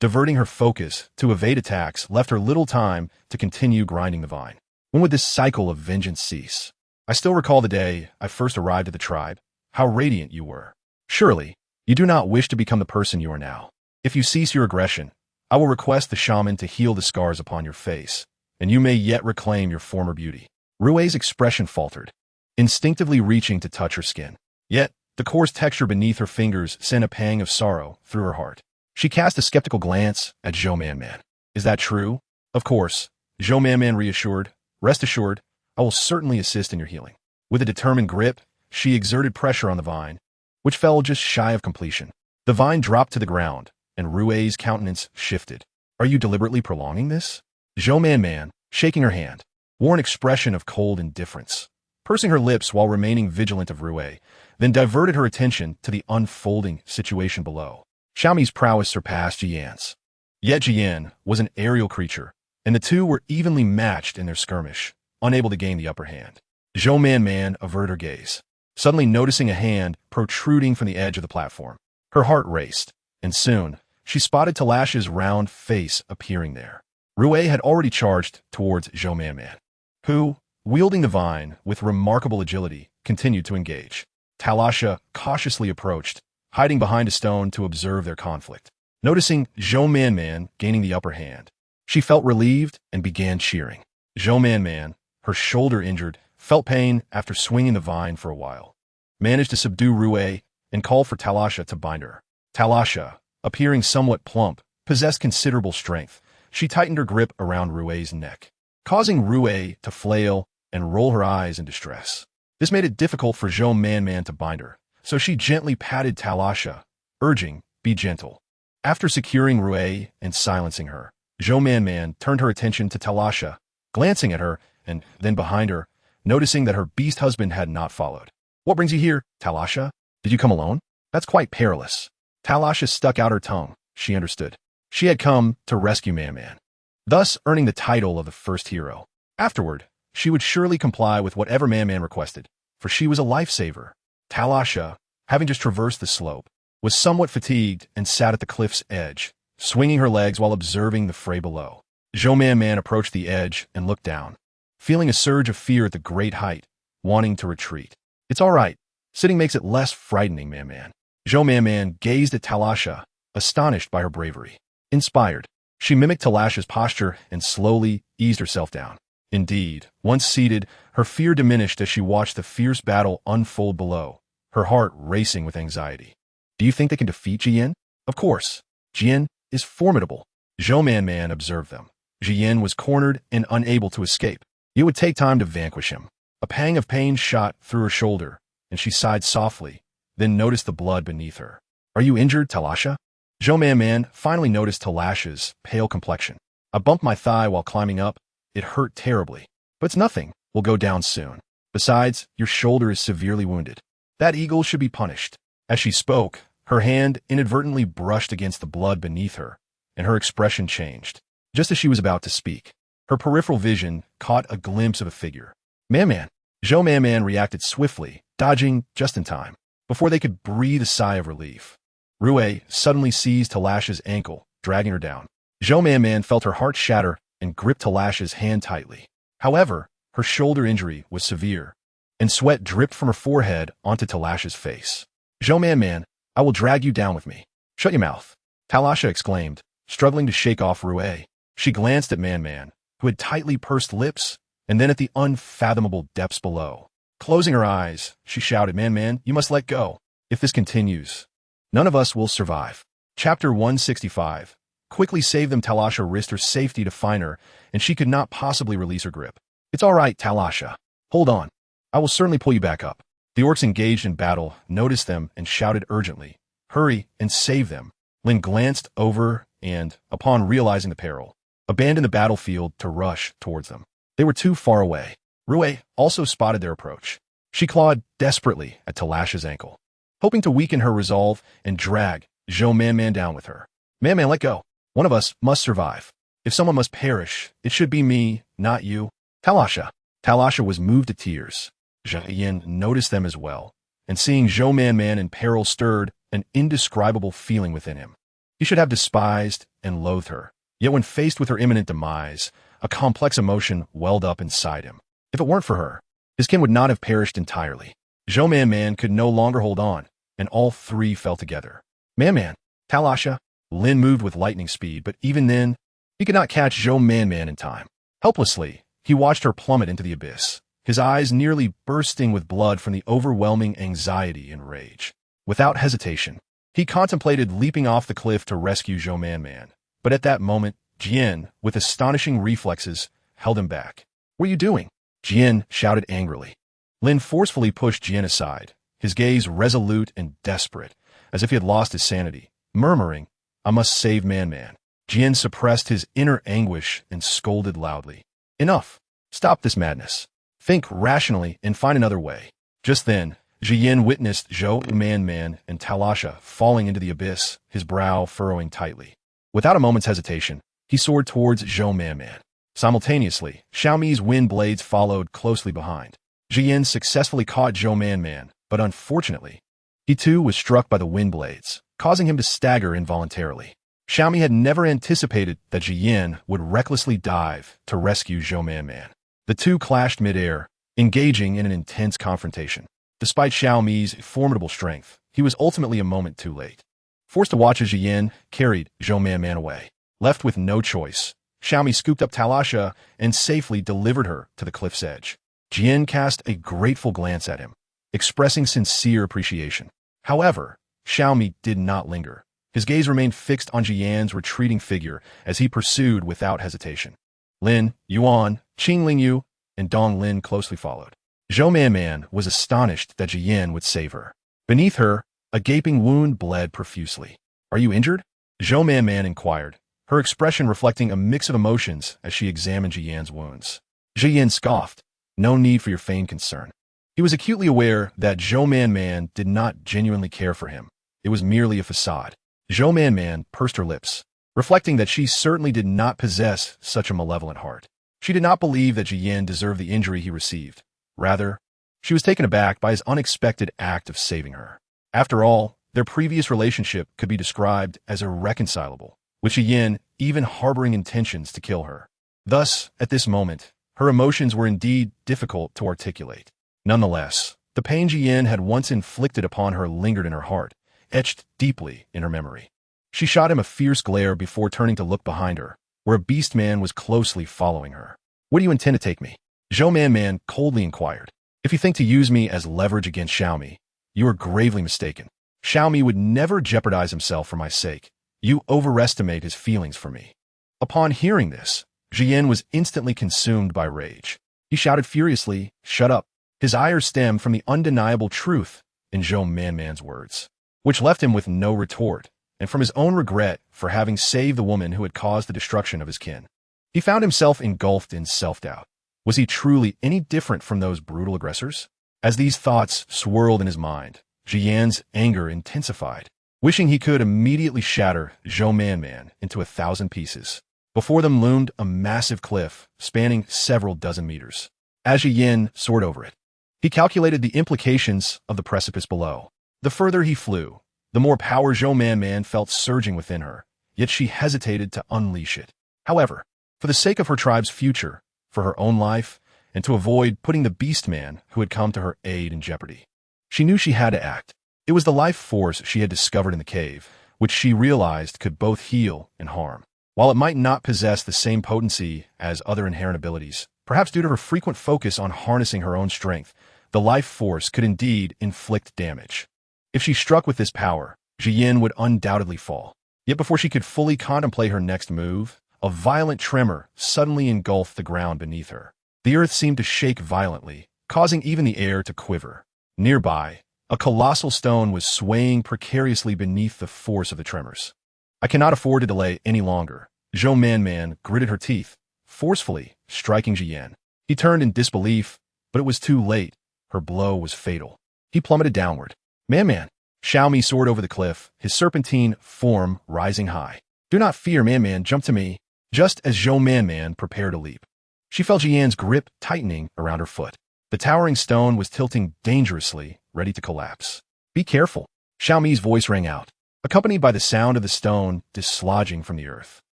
diverting her focus to evade attacks left her little time to continue grinding the vine. When would this cycle of vengeance cease? I still recall the day I first arrived at the tribe, how radiant you were. Surely, you do not wish to become the person you are now. If you cease your aggression, I will request the shaman to heal the scars upon your face, and you may yet reclaim your former beauty. Rui's expression faltered, instinctively reaching to touch her skin. Yet, the coarse texture beneath her fingers sent a pang of sorrow through her heart. She cast a skeptical glance at Zhou Man-Man. "Is that true?" "Of course. Zhou Man reassured. Rest assured, I will certainly assist in your healing. With a determined grip, she exerted pressure on the vine, which fell just shy of completion. The vine dropped to the ground, and Rui's countenance shifted. Are you deliberately prolonging this? Zhou Man, shaking her hand, wore an expression of cold indifference, pursing her lips while remaining vigilant of Rui, then diverted her attention to the unfolding situation below. Xiaomi's prowess surpassed Jian's. Yet Jian was an aerial creature, and the two were evenly matched in their skirmish, unable to gain the upper hand. Zhou Man averted her gaze, suddenly noticing a hand protruding from the edge of the platform. Her heart raced, and soon she spotted Talash's round face appearing there. Rui had already charged towards Zhou Man, who, wielding the vine with remarkable agility, continued to engage. Talasha cautiously approached, hiding behind a stone to observe their conflict. Noticing Zhou Man gaining the upper hand, she felt relieved and began cheering. Zhou Man, her shoulder injured, felt pain after swinging the vine for a while, managed to subdue Rui and called for Talasha to bind her. Talasha, appearing somewhat plump, possessed considerable strength. She tightened her grip around Rui's neck, causing Rui to flail and roll her eyes in distress. This made it difficult for Zhou Man to bind her, so she gently patted Talasha, urging, be gentle. After securing Rui and silencing her, Zhou Man turned her attention to Talasha, glancing at her and then behind her, noticing that her beast husband had not followed. What brings you here, Talasha? Did you come alone? That's quite perilous. Talasha stuck out her tongue. She understood. She had come to rescue Man, thus earning the title of the first hero. Afterward, she would surely comply with whatever Man requested, for she was a lifesaver. Talasha, having just traversed the slope, was somewhat fatigued and sat at the cliff's edge, swinging her legs while observing the fray below. Zhou Man approached the edge and looked down, feeling a surge of fear at the great height, wanting to retreat. It's all right. Sitting makes it less frightening, Man. Zhou Man gazed at Talasha, astonished by her bravery. Inspired, she mimicked Talasha's posture and slowly eased herself down. Indeed, once seated, her fear diminished as she watched the fierce battle unfold below, her heart racing with anxiety. Do you think they can defeat Jian? Of course. Jian is formidable. Zhou Man observed them. Jian was cornered and unable to escape. It would take time to vanquish him. A pang of pain shot through her shoulder, and she sighed softly, then noticed the blood beneath her. Are you injured, Talasha? Zhou Man finally noticed Talasha's pale complexion. I bumped my thigh while climbing up. It hurt terribly. But it's nothing. We'll go down soon. Besides, your shoulder is severely wounded. That eagle should be punished. As she spoke, her hand inadvertently brushed against the blood beneath her, and her expression changed. Just as she was about to speak, her peripheral vision caught a glimpse of a figure. Man. Zhou Man reacted swiftly, dodging just in time, before they could breathe a sigh of relief. Rui suddenly seized Talasha's ankle, dragging her down. Zhou Man felt her heart shatter and gripped Talasha's hand tightly. However, her shoulder injury was severe, and sweat dripped from her forehead onto Talasha's face. Zhou Man, I will drag you down with me. Shut your mouth, Talasha exclaimed, struggling to shake off Rui. She glanced at Man, who had tightly pursed lips, and then at the unfathomable depths below. Closing her eyes, she shouted, Man, you must let go. If this continues, none of us will survive. Chapter 165. Quickly save them. Talasha risked her safety to find her, and she could not possibly release her grip. It's all right, Talasha. Hold on. I will certainly pull you back up. The orcs engaged in battle noticed them and shouted urgently, Hurry and save them. Lin glanced over and, upon realizing the peril, abandoned the battlefield to rush towards them. They were too far away. Rui also spotted their approach. She clawed desperately at Talasha's ankle, hoping to weaken her resolve and drag Zhou Man down with her. Man, let go. One of us must survive. If someone must perish, it should be me, not you. Talasha. Talasha was moved to tears. Jian noticed them as well, and seeing Zhou Man in peril stirred an indescribable feeling within him. He should have despised and loathed her, yet when faced with her imminent demise, a complex emotion welled up inside him. If it weren't for her, his kin would not have perished entirely. Zhou Man could no longer hold on, and all three fell together. Man, Talasha. Lin moved with lightning speed, but even then, he could not catch Zhou Man in time. Helplessly, he watched her plummet into the abyss, his eyes nearly bursting with blood from the overwhelming anxiety and rage. Without hesitation, he contemplated leaping off the cliff to rescue Zhou Man, but at that moment, Jian, with astonishing reflexes, held him back. "What are you doing?" Jian shouted angrily. Lin forcefully pushed Jian aside, his gaze resolute and desperate, as if he had lost his sanity, murmuring, "I must save Man-Man." Jian suppressed his inner anguish and scolded loudly. "Enough! Stop this madness. Think rationally and find another way." Just then, Jian witnessed Zhou Man-Man and Talasha falling into the abyss, his brow furrowing tightly. Without a moment's hesitation, he soared towards Zhou Man-Man. Simultaneously, Xiaomi's wind blades followed closely behind. Jian successfully caught Zhou Man-Man, but unfortunately, he too was struck by the wind blades, causing him to stagger involuntarily. Xiaomi had never anticipated that Jian would recklessly dive to rescue Zhou Man-Man. The two clashed mid-air, engaging in an intense confrontation. Despite Xiaomi's formidable strength, he was ultimately a moment too late. Forced to watch as Jian carried Zhou Man-Man away. Left with no choice, Xiaomi scooped up Talasha and safely delivered her to the cliff's edge. Jian cast a grateful glance at him, expressing sincere appreciation. However, Xiaomi did not linger. His gaze remained fixed on Jian's retreating figure as he pursued without hesitation. Lin, Yuan, Qingling and Dong Lin closely followed. Zhou Man-Man was astonished that Jian would save her. Beneath her, a gaping wound bled profusely. "Are you injured?" Zhou Man-Man inquired, her expression reflecting a mix of emotions as she examined Jian's wounds. Jian scoffed. "No need for your feigned concern." He was acutely aware that Zhou Man-Man did not genuinely care for him. It was merely a facade. Zhou Man-Man pursed her lips, reflecting that she certainly did not possess such a malevolent heart. She did not believe that Jian deserved the injury he received. Rather, she was taken aback by his unexpected act of saving her. After all, their previous relationship could be described as irreconcilable, with Jian even harboring intentions to kill her. Thus, at this moment, her emotions were indeed difficult to articulate. Nonetheless, the pain Jian had once inflicted upon her lingered in her heart, etched deeply in her memory. She shot him a fierce glare before turning to look behind her, where a Beastman was closely following her. "Where do you intend to take me?" Zhou Man-Man coldly inquired. "If you think to use me as leverage against Xiaomi, you are gravely mistaken. Xiaomi would never jeopardize himself for my sake. You overestimate his feelings for me." Upon hearing this, Jian was instantly consumed by rage. He shouted furiously, "Shut up!" His ire stemmed from the undeniable truth in Zhou Man-Man's words, which left him with no retort, and from his own regret for having saved the woman who had caused the destruction of his kin. He found himself engulfed in self-doubt. Was he truly any different from those brutal aggressors? As these thoughts swirled in his mind, Jian's anger intensified, wishing he could immediately shatter Zhou Man-Man into 1,000 pieces. Before them loomed a massive cliff spanning several dozen meters. As Jian soared over it, he calculated the implications of the precipice below. The further he flew, the more power Zhou Man-Man felt surging within her, yet she hesitated to unleash it. However, for the sake of her tribe's future, for her own life, and to avoid putting the Beastman who had come to her aid in jeopardy, she knew she had to act. It was the life force she had discovered in the cave, which she realized could both heal and harm. While it might not possess the same potency as other inherent abilities, perhaps due to her frequent focus on harnessing her own strength, the life force could indeed inflict damage. If she struck with this power, Jian would undoubtedly fall. Yet before she could fully contemplate her next move, a violent tremor suddenly engulfed the ground beneath her. The earth seemed to shake violently, causing even the air to quiver. Nearby, a colossal stone was swaying precariously beneath the force of the tremors. "I cannot afford to delay any longer." Zhou Man-Man gritted her teeth, forcefully striking Jian. He turned in disbelief, but it was too late. Her blow was fatal. He plummeted downward. "Man-Man!" Xiaomi soared over the cliff, his serpentine form rising high. "Do not fear, Man-Man, jump to me." Just as Zhou Man-Man prepared to leap, she felt Jian's grip tightening around her foot. The towering stone was tilting dangerously, ready to collapse. "Be careful!" Xiaomi's voice rang out, accompanied by the sound of the stone dislodging from the earth.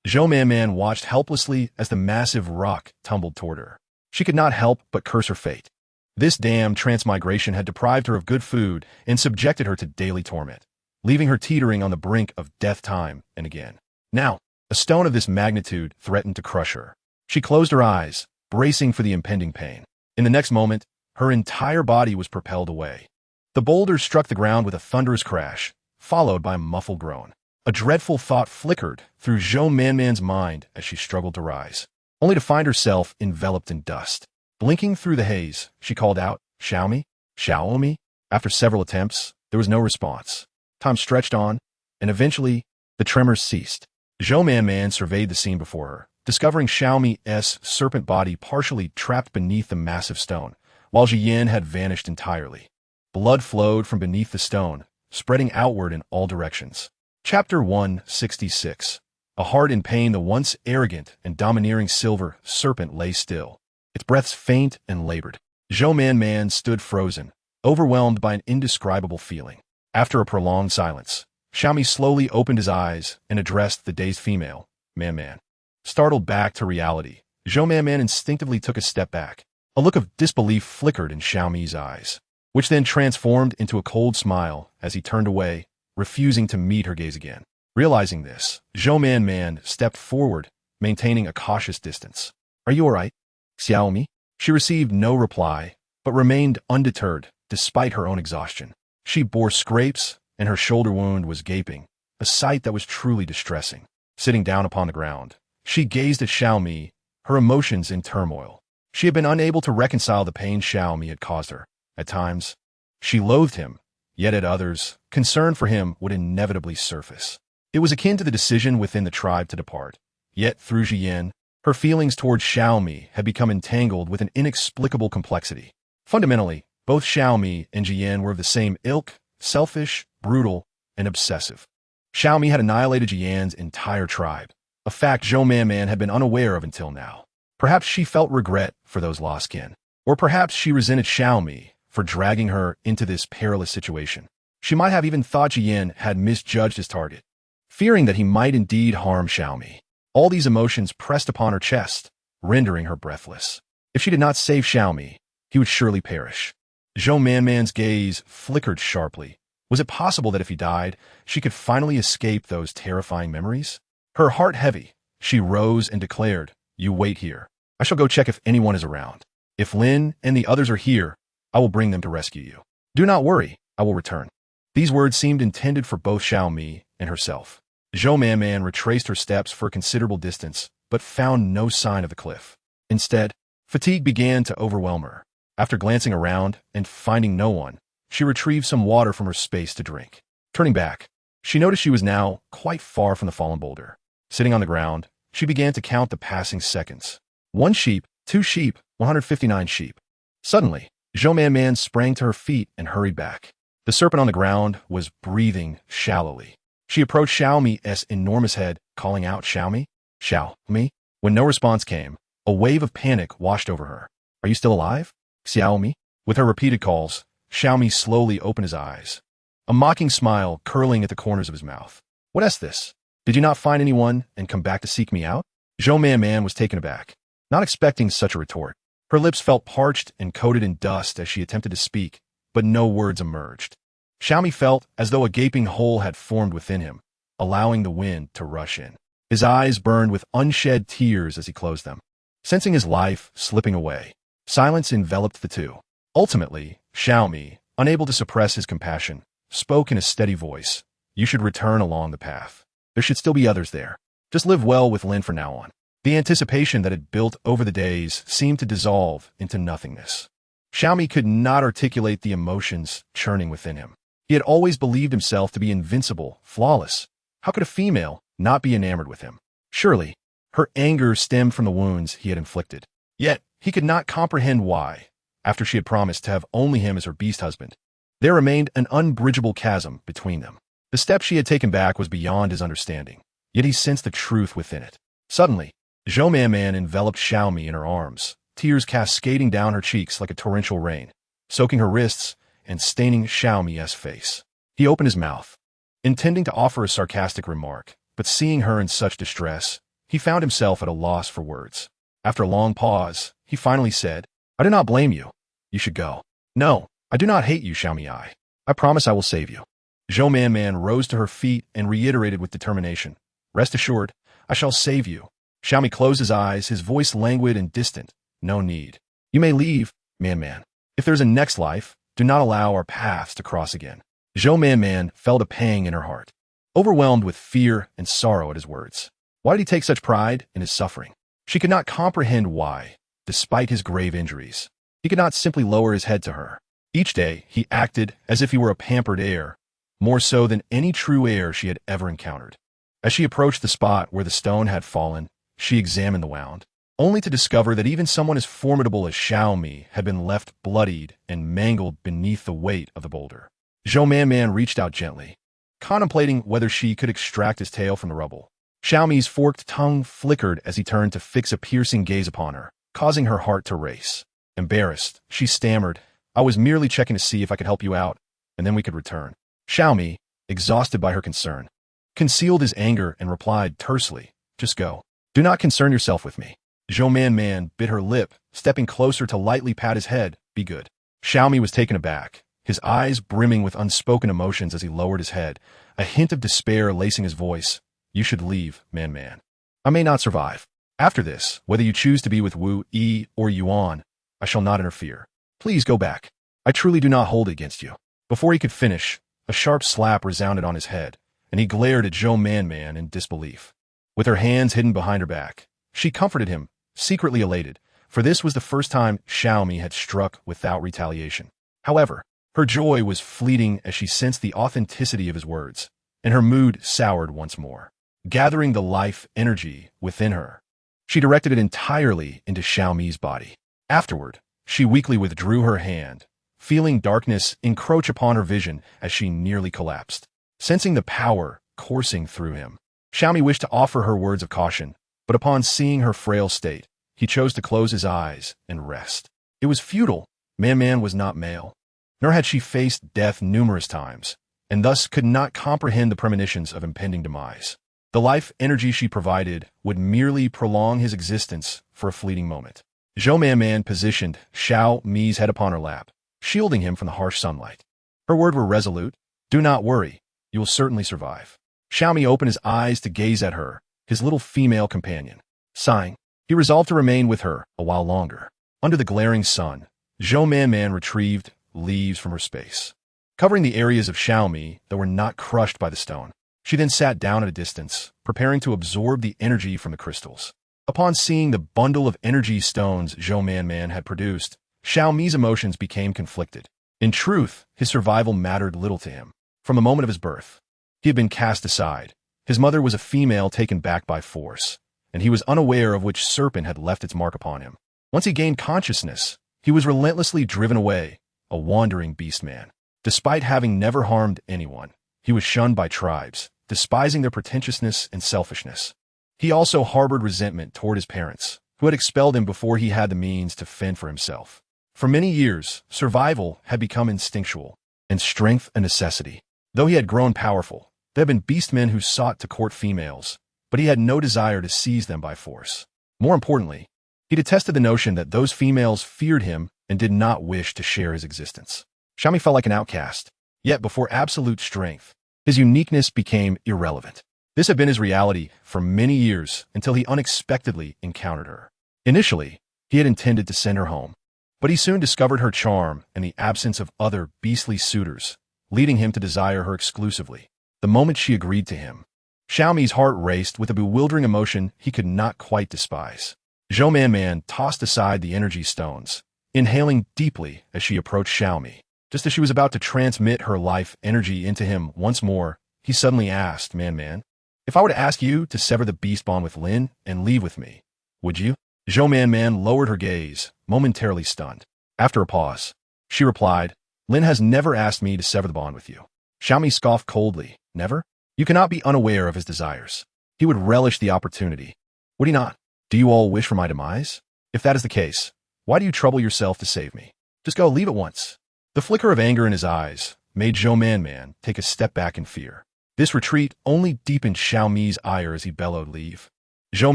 Zhou Man-Man watched helplessly as the massive rock tumbled toward her. She could not help but curse her fate. This damned transmigration had deprived her of good food and subjected her to daily torment, leaving her teetering on the brink of death time and again. Now, a stone of this magnitude threatened to crush her. She closed her eyes, bracing for the impending pain. In the next moment, her entire body was propelled away. The boulder struck the ground with a thunderous crash, followed by a muffled groan. A dreadful thought flickered through Zhou Man-Man's mind as she struggled to rise. only to find herself enveloped in dust. Blinking through the haze, she called out, Xiaomi? Xiaomi? After several attempts, there was no response. Time stretched on, and eventually, the tremors ceased. Zhou Man surveyed the scene before her, discovering Xiaomi's serpent body partially trapped beneath the massive stone, while Jiyan had vanished entirely. Blood flowed from beneath the stone, spreading outward in all directions. Chapter 166. A heart in pain, the once arrogant and domineering silver serpent lay still, its breaths faint and labored. Zhou Man stood frozen, overwhelmed by an indescribable feeling. After a prolonged silence, Xiaomi slowly opened his eyes and addressed the dazed female, Man. Startled back to reality, Zhou Man instinctively took a step back. A look of disbelief flickered in Xiaomi's eyes, which then transformed into a cold smile as he turned away, refusing to meet her gaze again. Realizing this, Zhou Man stepped forward, maintaining a cautious distance. Are you all right, Xiaomi? She received no reply, but remained undeterred despite her own exhaustion. She bore scrapes, and her shoulder wound was gaping, a sight that was truly distressing. Sitting down upon the ground, she gazed at Xiaomi, her emotions in turmoil. She had been unable to reconcile the pain Xiaomi had caused her. At times, she loathed him, yet at others, concern for him would inevitably surface. It was akin to the decision within the tribe to depart. Yet, through Jiyan, her feelings towards Xiaomi had become entangled with an inexplicable complexity. Fundamentally, both Xiaomi and Jiyan were of the same ilk, selfish, brutal, and obsessive. Xiaomi had annihilated Jiyan's entire tribe, a fact Zhou Man had been unaware of until now. Perhaps she felt regret for those lost kin, or perhaps she resented Xiaomi for dragging her into this perilous situation. She might have even thought Jiyan had misjudged his target, fearing that he might indeed harm Xiaomi. All these emotions pressed upon her chest, rendering her breathless. If she did not save Xiaomi, he would surely perish. Zhou Man's gaze flickered sharply. Was it possible that if he died, she could finally escape those terrifying memories? Her heart heavy, she rose and declared, You wait here. I shall go check if anyone is around. If Lin and the others are here, I will bring them to rescue you. Do not worry, I will return. These words seemed intended for both Xiaomi and herself. Zhou Man retraced her steps for a considerable distance, but found no sign of the cliff. Instead, fatigue began to overwhelm her. After glancing around and finding no one, she retrieved some water from her space to drink. Turning back, she noticed she was now quite far from the fallen boulder. Sitting on the ground, she began to count the passing seconds. 1 sheep, 2 sheep, 159 sheep. Suddenly, Zhou Man sprang to her feet and hurried back. The serpent on the ground was breathing shallowly. She approached Xiaomi's enormous head, calling out, Xiaomi? Xiaomi? When no response came, a wave of panic washed over her. Are you still alive? Xiaomi? With her repeated calls, Xiaomi slowly opened his eyes, a mocking smile curling at the corners of his mouth. What is this? Did you not find anyone and come back to seek me out? Zhou Man was taken aback, not expecting such a retort. Her lips felt parched and coated in dust as she attempted to speak, but no words emerged. Xiaomi felt as though a gaping hole had formed within him, allowing the wind to rush in. His eyes burned with unshed tears as he closed them. Sensing his life slipping away, silence enveloped the two. Ultimately, Xiaomi, unable to suppress his compassion, spoke in a steady voice. You should return along the path. There should still be others there. Just live well with Lin from now on. The anticipation that had built over the days seemed to dissolve into nothingness. Xiaomi could not articulate the emotions churning within him. He had always believed himself to be invincible, flawless. How could a female not be enamored with him? Surely, her anger stemmed from the wounds he had inflicted. Yet, he could not comprehend why, after she had promised to have only him as her beast husband, there remained an unbridgeable chasm between them. The step she had taken back was beyond his understanding, yet he sensed the truth within it. Suddenly, Zhou Man enveloped Xiaomi in her arms, tears cascading down her cheeks like a torrential rain, soaking her wrists and staining Xiaomi's face. He opened his mouth, intending to offer a sarcastic remark, but seeing her in such distress, he found himself at a loss for words. After a long pause, he finally said, I do not blame you. You should go. No, I do not hate you, Xiaomi. I promise I will save you. Zhou Man rose to her feet and reiterated with determination, Rest assured, I shall save you. Xiaomi closed his eyes, his voice languid and distant. No need. You may leave, Man. If there's a next life, do not allow our paths to cross again. Zhou Man felt a pang in her heart, overwhelmed with fear and sorrow at his words. Why did he take such pride in his suffering? She could not comprehend why, despite his grave injuries, he could not simply lower his head to her. Each day, he acted as if he were a pampered heir, more so than any true heir she had ever encountered. As she approached the spot where the stone had fallen, she examined the wound, only to discover that even someone as formidable as Xiaomi had been left bloodied and mangled beneath the weight of the boulder. Zhou Man reached out gently, contemplating whether she could extract his tail from the rubble. Xiaomi's forked tongue flickered as he turned to fix a piercing gaze upon her, causing her heart to race. Embarrassed, she stammered, "I was merely checking to see if I could help you out, and then we could return." Xiaomi, exhausted by her concern, concealed his anger and replied tersely, "Just go. Do not concern yourself with me." Zhou Man bit her lip, stepping closer to lightly pat his head. "Be good." Xiaomi was taken aback, his eyes brimming with unspoken emotions as he lowered his head, a hint of despair lacing his voice. "You should leave, Man. I may not survive. After this, whether you choose to be with Wu Yi or Yuan, I shall not interfere. Please go back. I truly do not hold it against you." Before he could finish, a sharp slap resounded on his head, and he glared at Zhou Man in disbelief. With her hands hidden behind her back, she comforted him, secretly elated, for this was the first time Xiaomi had struck without retaliation. However, her joy was fleeting as she sensed the authenticity of his words, and her mood soured once more. Gathering the life energy within her, she directed it entirely into Xiaomi's body. Afterward, she weakly withdrew her hand, feeling darkness encroach upon her vision as she nearly collapsed. Sensing the power coursing through him, Xiaomi wished to offer her words of caution, but upon seeing her frail state, he chose to close his eyes and rest. It was futile. Man was not male, nor had she faced death numerous times, and thus could not comprehend the premonitions of impending demise. The life energy she provided would merely prolong his existence for a fleeting moment. Zhou Man positioned Xiaomi's head upon her lap, shielding him from the harsh sunlight. Her words were resolute. "Do not worry. You will certainly survive." Xiaomi opened his eyes to gaze at her, his little female companion. Sighing, he resolved to remain with her a while longer. Under the glaring sun, Zhou Man retrieved leaves from her space, covering the areas of Xiaomi that were not crushed by the stone. She then sat down at a distance, preparing to absorb the energy from the crystals. Upon seeing the bundle of energy stones Zhou Man had produced, Xiaomi's emotions became conflicted. In truth, his survival mattered little to him. From the moment of his birth, he had been cast aside. His mother was a female taken back by force, and he was unaware of which serpent had left its mark upon him. Once he gained consciousness, he was relentlessly driven away, a wandering Beastman. Despite having never harmed anyone, he was shunned by tribes, despising their pretentiousness and selfishness. He also harbored resentment toward his parents, who had expelled him before he had the means to fend for himself. For many years, survival had become instinctual, and strength a necessity. Though he had grown powerful, there had been beastmen who sought to court females, but he had no desire to seize them by force. More importantly, he detested the notion that those females feared him and did not wish to share his existence. Xiaomi felt like an outcast, yet before absolute strength, his uniqueness became irrelevant. This had been his reality for many years until he unexpectedly encountered her. Initially, he had intended to send her home, but he soon discovered her charm and the absence of other beastly suitors, leading him to desire her exclusively. The moment she agreed to him, Xiaomi's heart raced with a bewildering emotion he could not quite despise. Zhou Man tossed aside the energy stones, inhaling deeply as she approached Xiaomi. Just as she was about to transmit her life energy into him once more, he suddenly asked, Man, if I were to ask you to sever the beast bond with Lin and leave with me, would you?" Zhou Man lowered her gaze, momentarily stunned. After a pause, she replied, "Lin has never asked me to sever the bond with you." Xiaomi scoffed coldly. "Never? You cannot be unaware of his desires. He would relish the opportunity. Would he not? Do you all wish for my demise? If that is the case, why do you trouble yourself to save me? Just go, leave at once." The flicker of anger in his eyes made Zhou Man take a step back in fear. This retreat only deepened Xiaomi's ire as he bellowed, "Leave." Zhou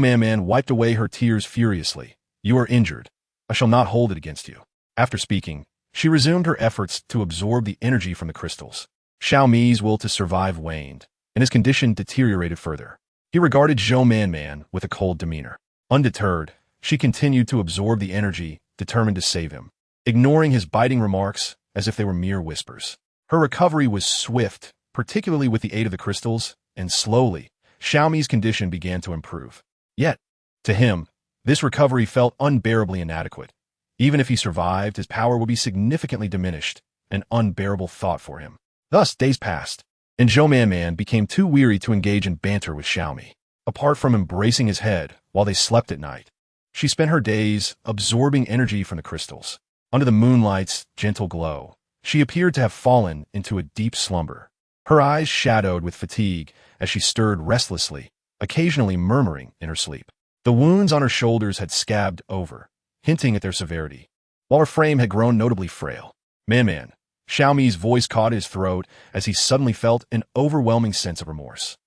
Man wiped away her tears furiously. "You are injured. I shall not hold it against you." After speaking, she resumed her efforts to absorb the energy from the crystals. Xiaomi's will to survive waned, and his condition deteriorated further. He regarded Zhou Man with a cold demeanor. Undeterred, she continued to absorb the energy, determined to save him, ignoring his biting remarks as if they were mere whispers. Her recovery was swift, particularly with the aid of the crystals, and slowly, Xiaomi's condition began to improve. Yet, to him, This recovery felt unbearably inadequate. Even if he survived, his power would be significantly diminished, an unbearable thought for him. Thus, days passed, and Zhou Man became too weary to engage in banter with Xiaomi. Apart from embracing his head while they slept at night, she spent her days absorbing energy from the crystals. Under the moonlight's gentle glow, she appeared to have fallen into a deep slumber. Her eyes shadowed with fatigue as she stirred restlessly, occasionally murmuring in her sleep. The wounds on her shoulders had scabbed over, hinting at their severity, while her frame had grown notably frail. Man, Xiaomi's voice caught his throat as he suddenly felt an overwhelming sense of remorse.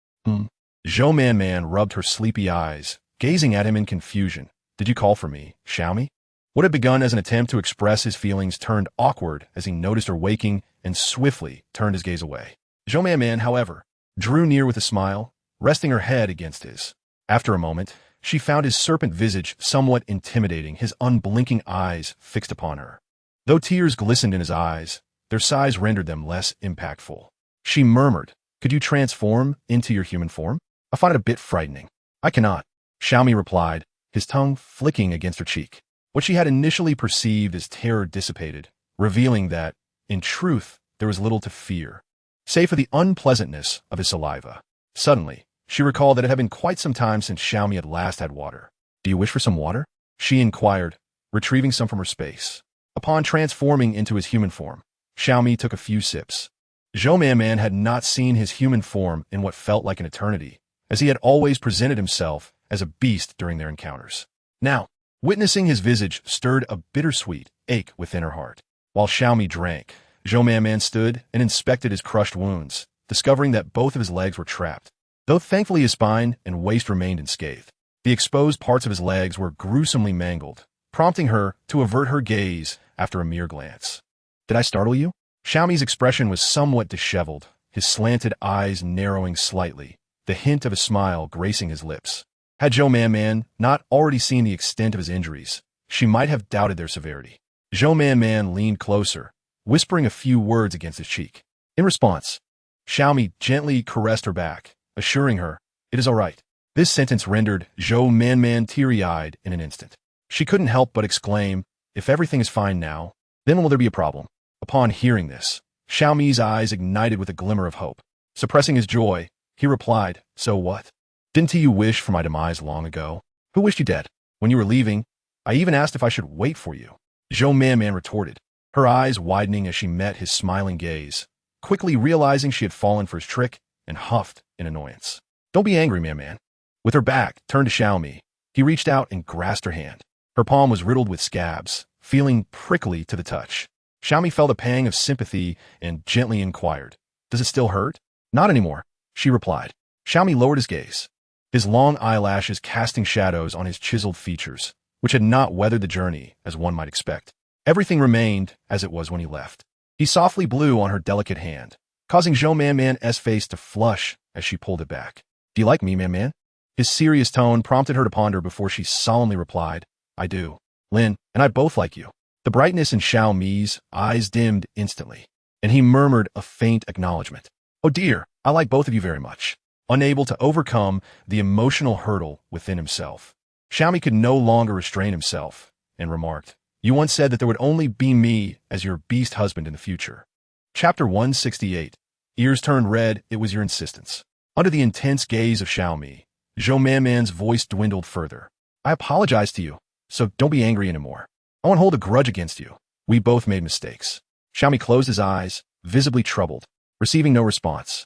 Zhou Man rubbed her sleepy eyes, gazing at him in confusion. Did you call for me, Xiaomi? What had begun as an attempt to express his feelings turned awkward as he noticed her waking and swiftly turned his gaze away. Zhou Man, however, drew near with a smile, resting her head against his. After a moment, she found his serpent visage somewhat intimidating, his unblinking eyes fixed upon her. Though tears glistened in his eyes, their size rendered them less impactful. She murmured, "Could you transform into your human form? I find it a bit frightening." "I cannot," Xiaomi replied, his tongue flicking against her cheek. What she had initially perceived as terror dissipated, revealing that, in truth, there was little to fear, save for the unpleasantness of his saliva. Suddenly, she recalled that it had been quite some time since Xiaomi had last had water. "Do you wish for some water?" she inquired, retrieving some from her space. Upon transforming into his human form, Xiaomi took a few sips. Zhou Man had not seen his human form in what felt like an eternity, as he had always presented himself as a beast during their encounters. Now, witnessing his visage stirred a bittersweet ache within her heart. While Xiaomi drank, Zhou Man stood and inspected his crushed wounds, discovering that both of his legs were trapped. Though thankfully his spine and waist remained unscathed, the exposed parts of his legs were gruesomely mangled, prompting her to avert her gaze after a mere glance. "Did I startle you?" Xiaomi's expression was somewhat disheveled, his slanted eyes narrowing slightly, the hint of a smile gracing his lips. Had Zhou Man not already seen the extent of his injuries, she might have doubted their severity. Zhou Man leaned closer, whispering a few words against his cheek. In response, Xiaomi gently caressed her back, assuring her, "It is all right." This sentence rendered Zhou Man teary-eyed in an instant. She couldn't help but exclaim, "If everything is fine now, then will there be a problem?" Upon hearing this, Xiaomi's eyes ignited with a glimmer of hope. Suppressing his joy, he replied, "So what? Didn't you wish for my demise long ago? Who wished you dead? When you were leaving, I even asked if I should wait for you." Zhou Man retorted, her eyes widening as she met his smiling gaze, quickly realizing she had fallen for his trick, and huffed in annoyance. "Don't be angry, Man." With her back turned to Xiaomi, he reached out and grasped her hand. Her palm was riddled with scabs, feeling prickly to the touch. Xiaomi felt a pang of sympathy and gently inquired, "Does it still hurt?" "Not anymore," she replied. Xiaomi lowered his gaze, his long eyelashes casting shadows on his chiseled features, which had not weathered the journey as one might expect. Everything remained as it was when he left. He softly blew on her delicate hand, causing Zhou Man's face to flush as she pulled it back. "Do you like me, Man?" His serious tone prompted her to ponder before she solemnly replied, "I do. Lin and I both like you." The brightness in Xiaomi's eyes dimmed instantly, and he murmured a faint acknowledgement. "Oh dear, I like both of you very much." Unable to overcome the emotional hurdle within himself, Xiaomi could no longer restrain himself, and remarked, "You once said that there would only be me as your beast husband in the future." Chapter 168. Ears turned red, it was your insistence. Under the intense gaze of Xiaomi, Zhou Man's voice dwindled further. "I apologize to you, so don't be angry anymore. I won't hold a grudge against you. We both made mistakes." Xiaomi closed his eyes, visibly troubled, receiving no response.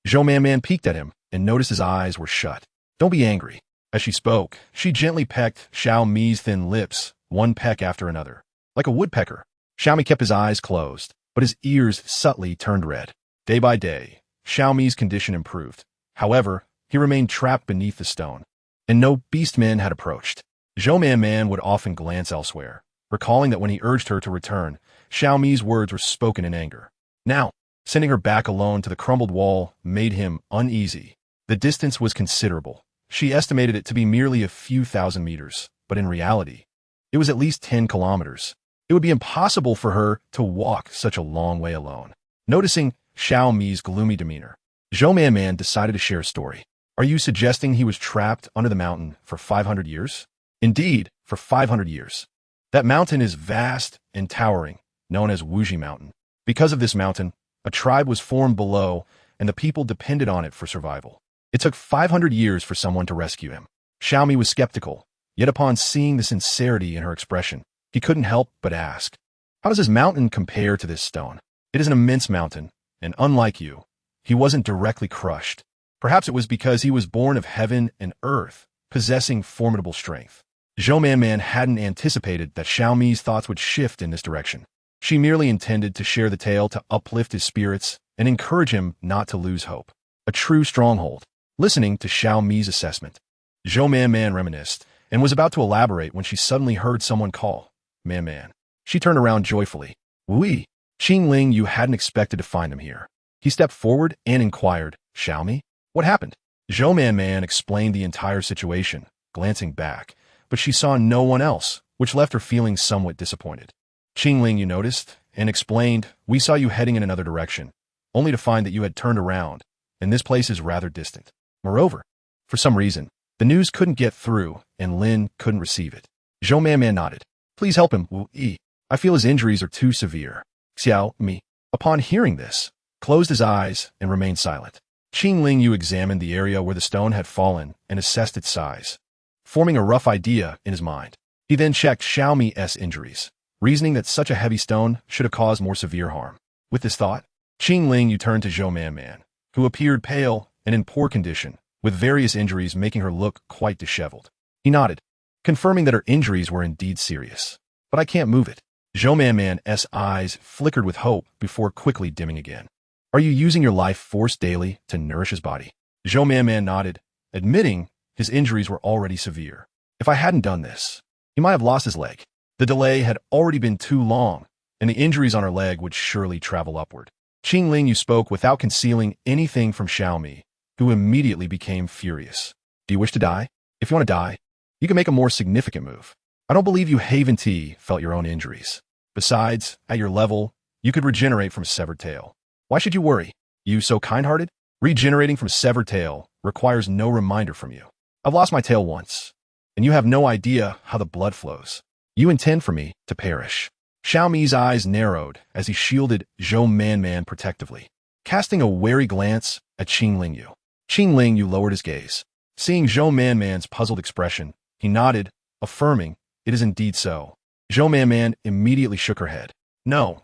Zhou Man peeked at him and noticed his eyes were shut. "Don't be angry." As she spoke, she gently pecked Xiaomi's thin lips, one peck after another. Like a woodpecker, Xiaomi kept his eyes closed, but his ears subtly turned red. Day by day, Xiaomi's condition improved. However, he remained trapped beneath the stone, and no Beastman had approached. Zhou Man would often glance elsewhere, recalling that when he urged her to return, Xiaomi's words were spoken in anger. Now, sending her back alone to the crumbled wall made him uneasy. The distance was considerable. She estimated it to be merely a few thousand meters, but in reality, it was at least 10 kilometers. It would be impossible for her to walk such a long way alone. Noticing Xiaomi's gloomy demeanor, Zhou Man decided to share a story. "Are you suggesting he was trapped under the mountain for 500 years? Indeed, for 500 years. That mountain is vast and towering, known as Wuji Mountain. Because of this mountain, a tribe was formed below, and the people depended on it for survival. It took 500 years for someone to rescue him. Xiaomi was skeptical, yet upon seeing the sincerity in her expression, he couldn't help but ask, "How does this mountain compare to this stone?" "It is an immense mountain, and unlike you, he wasn't directly crushed. Perhaps it was because he was born of heaven and earth, possessing formidable strength." Zhou Man hadn't anticipated that Xiaomi's thoughts would shift in this direction. She merely intended to share the tale to uplift his spirits and encourage him not to lose hope. A true stronghold. Listening to Xiaomi's assessment, Zhou Man reminisced and was about to elaborate when she suddenly heard someone call, Man. She turned around joyfully. "Wui, Qingling, you hadn't expected to find him here." He stepped forward and inquired, "Xiaomi, what happened?" Zhou Man explained the entire situation, glancing back, but she saw no one else, which left her feeling somewhat disappointed. "Qingling, you noticed, and explained, we saw you heading in another direction, only to find that you had turned around, and this place is rather distant. Moreover, for some reason, the news couldn't get through, and Lin couldn't receive it." Zhou Man nodded. "Please help him, Wu Yi. I feel his injuries are too severe." Xiao Mi, upon hearing this, closed his eyes and remained silent. Qingling Yu examined the area where the stone had fallen and assessed its size, forming a rough idea in his mind. He then checked Xiaomi's injuries, reasoning that such a heavy stone should have caused more severe harm. With this thought, Qingling Yu turned to Zhou Man, who appeared pale and in poor condition, with various injuries making her look quite disheveled. He nodded, confirming that her injuries were indeed serious. "But I can't move it." Zhou Man's eyes flickered with hope before quickly dimming again. "Are you using your life force daily to nourish his body?" Zhou Man nodded, admitting his injuries were already severe. "If I hadn't done this, he might have lost his leg. The delay had already been too long, and the injuries on her leg would surely travel upward." Qingling Yu spoke without concealing anything from Xiaomi, who immediately became furious. "Do you wish to die? If you want to die, you can make a more significant move. I don't believe you Haven T felt your own injuries. Besides, at your level, you could regenerate from a severed tail. Why should you worry? You so kind-hearted? Regenerating from a severed tail requires no reminder from you. I've lost my tail once, and you have no idea how the blood flows. You intend for me to perish." Xiaomi's eyes narrowed as he shielded Zhou Man protectively, casting a wary glance at Qingling Yu. Qingling Yu lowered his gaze. Seeing Zhou Man's puzzled expression, he nodded, affirming, "It is indeed so." Zhou Man immediately shook her head. No,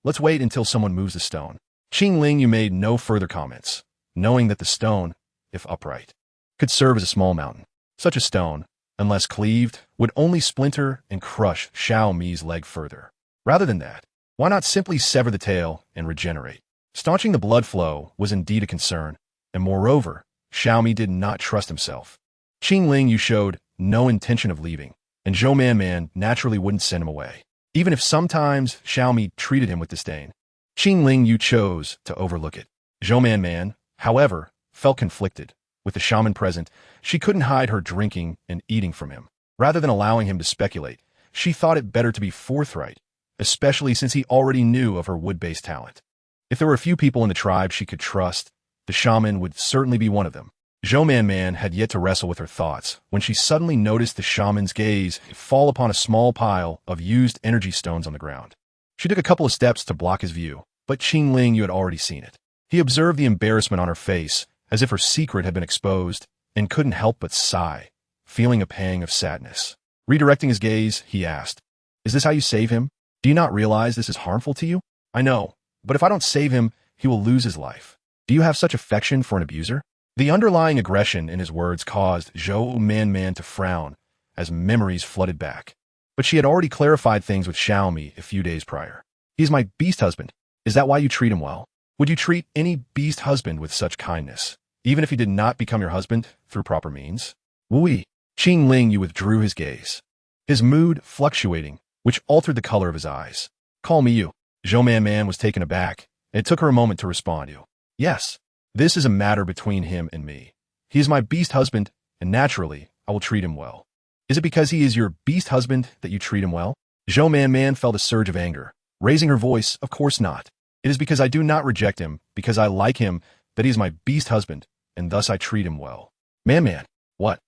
let's wait until someone moves the stone." Qingling Yu made no further comments, knowing that the stone, if upright, could serve as a small mountain. Such a stone, unless cleaved, would only splinter and crush Xiaomi's leg further. Rather than that, why not simply sever the tail and regenerate? Staunching the blood flow was indeed a concern, and moreover, Xiaomi did not trust himself. Qingling Yu showed no intention of leaving, and Zhou Man naturally wouldn't send him away, even if sometimes Xiaomi treated him with disdain. Qingling Yu chose to overlook it. Zhou Man, however, felt conflicted. With the shaman present, she couldn't hide her drinking and eating from him. Rather than allowing him to speculate, she thought it better to be forthright, especially since he already knew of her wood-based talent. If there were a few people in the tribe she could trust, the shaman would certainly be one of them. Zhou Man had yet to wrestle with her thoughts when she suddenly noticed the shaman's gaze fall upon a small pile of used energy stones on the ground. She took a couple of steps to block his view, but Qingling Yu had already seen it. He observed the embarrassment on her face, as if her secret had been exposed, and couldn't help but sigh, feeling a pang of sadness. Redirecting his gaze, he asked, "Is this how you save him? Do you not realize this is harmful to you?" "I know, but if I don't save him, he will lose his life. Do you have such affection for an abuser?" The underlying aggression in his words caused Zhou Man to frown as memories flooded back. But she had already clarified things with Xiaomi a few days prior. "He is my beast husband. Is that why you treat him well? Would you treat any beast husband with such kindness, even if he did not become your husband through proper means?" "Wui." Qingling Yu withdrew his gaze, his mood fluctuating, which altered the color of his eyes. "Call me Yu." Zhou Man was taken aback, and it took her a moment to respond. "You." "Yes. This is a matter between him and me. He is my beast husband, and naturally, I will treat him well." "Is it because he is your beast husband that you treat him well?" Zhou Man felt a surge of anger. Raising her voice, "Of course not. It is because I do not reject him, because I like him, that he is my beast husband, and thus I treat him well." Man. What?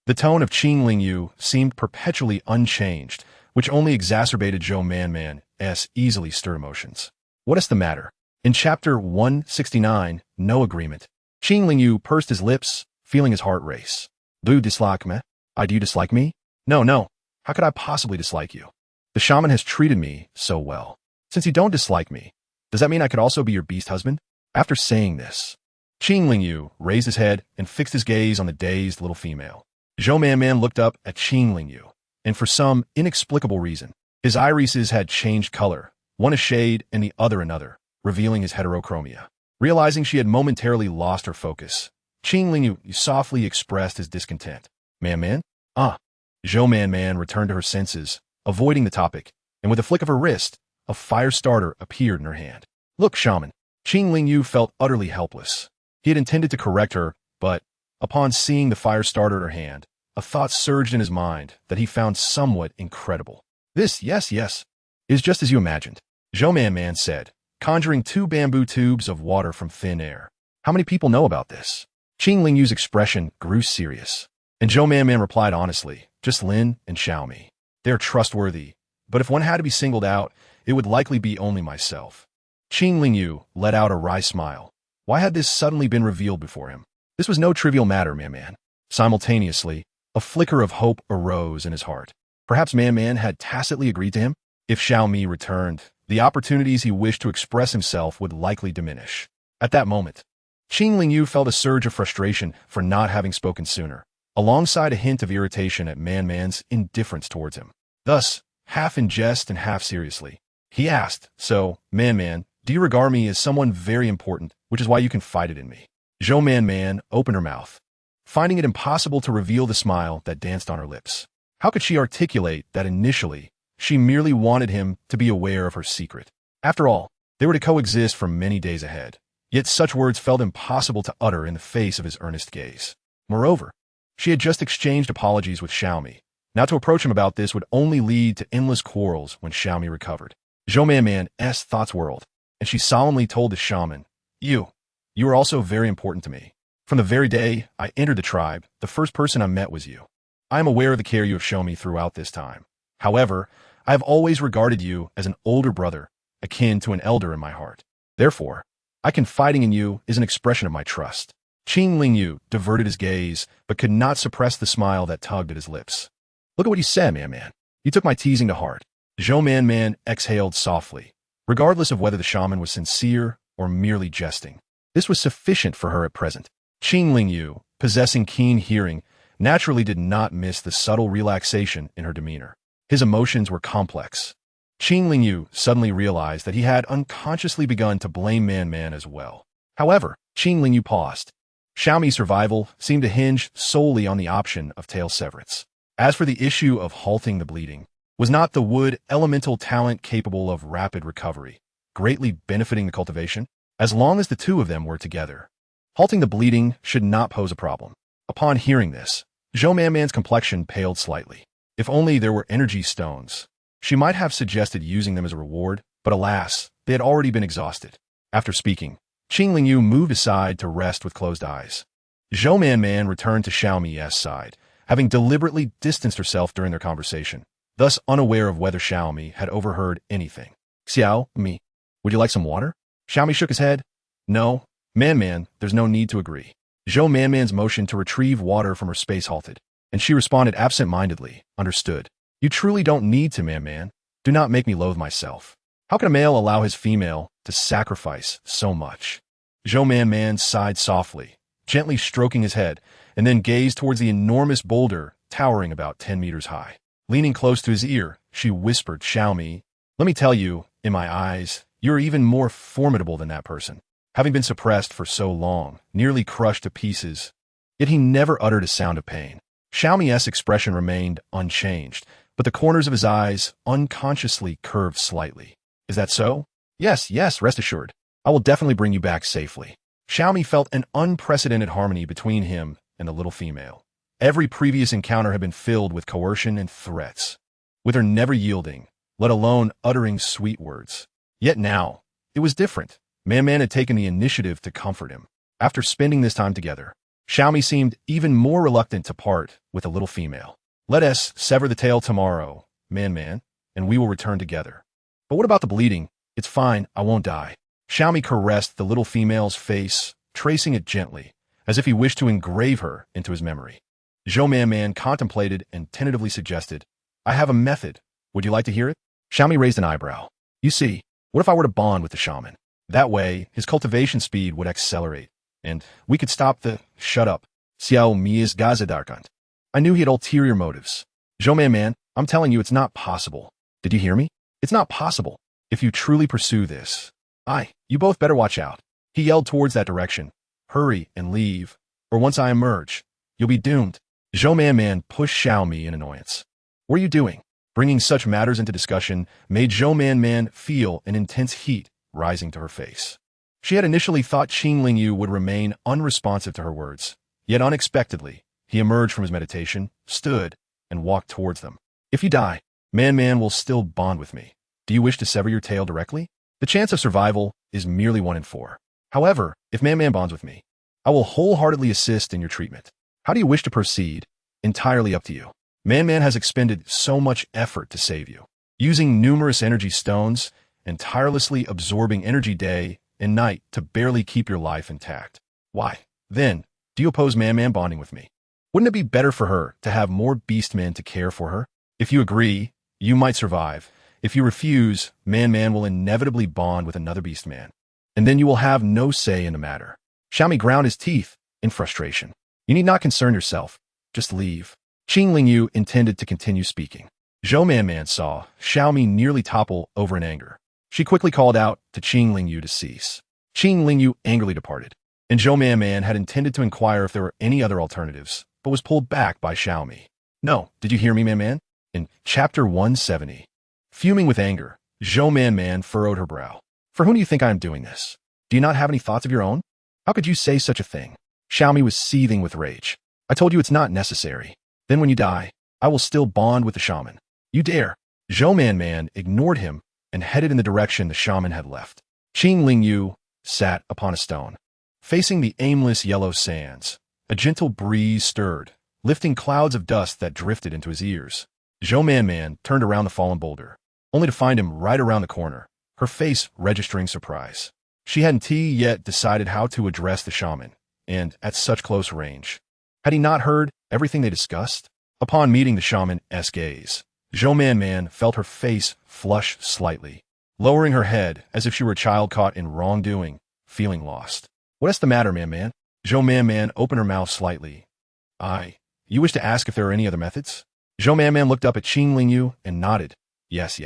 The tone of Qing Lingyu seemed perpetually unchanged, which only exacerbated Zhou Manman's easily stirred emotions. What is the matter? In chapter 169, No Agreement, Qing Lingyu pursed his lips, feeling his heart race. Do you dislike me? Do you dislike me? No, no. How could I possibly dislike you? The shaman has treated me so well. Since you don't dislike me, does that mean I could also be your beast husband? After saying this, Qing Lingyu raised his head and fixed his gaze on the dazed little female. Zhou Manman looked up at Qing Lingyu, and for some inexplicable reason, his irises had changed color, one a shade and the other another, revealing his heterochromia. Realizing she had momentarily lost her focus, Qing Lingyu softly expressed his discontent. Man? Zhou Manman returned to her senses, avoiding the topic, and with a flick of her wrist, a fire starter appeared in her hand. Look, shaman. Qing Lingyu felt utterly helpless. He had intended to correct her, but, upon seeing the fire starter in her hand, a thought surged in his mind that he found somewhat incredible. This, yes, is just as you imagined, Zhou Manman said, conjuring 2 bamboo tubes of water from thin air. How many people know about this? Qing Lingyu's expression grew serious, and Zhou Manman replied honestly, just Lin and Xiaomi. They're trustworthy, but if one had to be singled out, it would likely be only myself. Qing Lingyu let out a wry smile. Why had this suddenly been revealed before him? This was no trivial matter, Man. Simultaneously, a flicker of hope arose in his heart. Perhaps Man had tacitly agreed to him? If Xiaomi returned, the opportunities he wished to express himself would likely diminish. At that moment, Qing Lingyu felt a surge of frustration for not having spoken sooner, alongside a hint of irritation at Man's indifference towards him. Thus, half in jest and half seriously, he asked, so, Man, do you regard me as someone very important, which is why you confided in me? Zhou Man opened her mouth, finding it impossible to reveal the smile that danced on her lips. How could she articulate that initially she merely wanted him to be aware of her secret? After all, they were to coexist for many days ahead, yet such words felt impossible to utter in the face of his earnest gaze. Moreover, she had just exchanged apologies with Xiaomi. Now to approach him about this would only lead to endless quarrels when Xiaomi recovered. Zhou Manman's thoughts whirled, and she solemnly told the shaman, You are also very important to me. From the very day I entered the tribe, the first person I met was you. I am aware of the care you have shown me throughout this time. However, I have always regarded you as an older brother, akin to an elder in my heart. Therefore, confiding in you is an expression of my trust. Qing Lingyu diverted his gaze, but could not suppress the smile that tugged at his lips. Look at what you said, Man. You took my teasing to heart. Zhou Man exhaled softly, regardless of whether the shaman was sincere or merely jesting. This was sufficient for her at present. Qing Lingyu, possessing keen hearing, naturally did not miss the subtle relaxation in her demeanor. His emotions were complex. Qing Lingyu suddenly realized that he had unconsciously begun to blame Man as well. However, Qing Lingyu paused. Xiaomi's survival seemed to hinge solely on the option of tail severance. As for the issue of halting the bleeding, was not the wood elemental talent capable of rapid recovery, greatly benefiting the cultivation? As long as the two of them were together, halting the bleeding should not pose a problem. Upon hearing this, Zhou Manman's complexion paled slightly. If only there were energy stones, she might have suggested using them as a reward, but alas, they had already been exhausted. After speaking, Qing Lingyu moved aside to rest with closed eyes. Zhou Manman returned to Xiaomi's side, having deliberately distanced herself during their conversation, thus unaware of whether Xiaomi had overheard anything. Xiaomi, would you like some water? Xiaomi shook his head. No, Man, there's no need to agree. Zhou Manman's motion to retrieve water from her space halted, and she responded absent-mindedly, understood. You truly don't need to, Man. Do not make me loathe myself. How can a male allow his female to sacrifice so much? Zhou Man sighed softly, gently stroking his head, and then gazed towards the enormous boulder towering about 10 meters high. Leaning close to his ear, she whispered, Xiaomi, let me tell you, in my eyes, you're even more formidable than that person. Having been suppressed for so long, nearly crushed to pieces, yet he never uttered a sound of pain. Xiaomi's expression remained unchanged, but the corners of his eyes unconsciously curved slightly. Is that so? Yes, rest assured. I will definitely bring you back safely. Xiaomi felt an unprecedented harmony between him and the little female. Every previous encounter had been filled with coercion and threats, with her never yielding, let alone uttering sweet words. Yet now, it was different. Man had taken the initiative to comfort him. After spending this time together, Xiaomi seemed even more reluctant to part with the little female. Let us sever the tail tomorrow, man, and we will return together. But what about the bleeding? It's fine, I won't die. Xiaomi caressed the little female's face, tracing it gently, as if he wished to engrave her into his memory. Zhou Man contemplated and tentatively suggested, I have a method. Would you like to hear it? Xiaomi raised an eyebrow. You see, what if I were to bond with the shaman? That way, his cultivation speed would accelerate, and we could stop the shut up. Xiao Mi is Gazadarkant. I knew he had ulterior motives. Zhou Man, I'm telling you it's not possible. Did you hear me? It's not possible. If you truly pursue this, you both better watch out. He yelled towards that direction. Hurry and leave, or once I emerge, you'll be doomed. Zhou Man pushed Xiaomi in annoyance. What are you doing? Bringing such matters into discussion made Zhou Man feel an intense heat rising to her face. She had initially thought Qing Lingyu would remain unresponsive to her words, yet unexpectedly, he emerged from his meditation, stood, and walked towards them. If you die, Man will still bond with me. Do you wish to sever your tail directly? The chance of survival is merely 1 in 4. However, if Man bonds with me, I will wholeheartedly assist in your treatment. How do you wish to proceed? Entirely up to you. Man has expended so much effort to save you, using numerous energy stones and tirelessly absorbing energy day and night to barely keep your life intact. Why, then, do you oppose Man bonding with me? Wouldn't it be better for her to have more Beastmen to care for her? If you agree, you might survive. If you refuse, Man will inevitably bond with another Beastman, and then you will have no say in the matter. Xiaomi ground his teeth in frustration. You need not concern yourself. Just leave. Qing Lingyu intended to continue speaking. Zhou Man saw Xiaomi nearly topple over in anger. She quickly called out to Qing Lingyu to cease. Qing Lingyu angrily departed, and Zhou Man had intended to inquire if there were any other alternatives, but was pulled back by Xiaomi. No, did you hear me, Man? In Chapter 170. Fuming with anger, Zhou Man furrowed her brow. For whom do you think I am doing this? Do you not have any thoughts of your own? How could you say such a thing? Xiaomi was seething with rage. I told you it's not necessary. Then when you die, I will still bond with the shaman. You dare. Zhou Man ignored him and headed in the direction the shaman had left. Qing Lingyu sat upon a stone, facing the aimless yellow sands. A gentle breeze stirred, lifting clouds of dust that drifted into his ears. Zhou Man turned around the fallen boulder, only to find him right around the corner, her face registering surprise. She hadn't yet decided how to address the shaman, and at such close range. Had he not heard everything they discussed? Upon meeting the shaman's gaze, Zhou Man felt her face flush slightly, lowering her head as if she were a child caught in wrongdoing, feeling lost. What's the matter, Man? Zhou Man opened her mouth slightly. You wish to ask if there are any other methods? Zhou Man looked up at Qing Lingyu and nodded. Yes.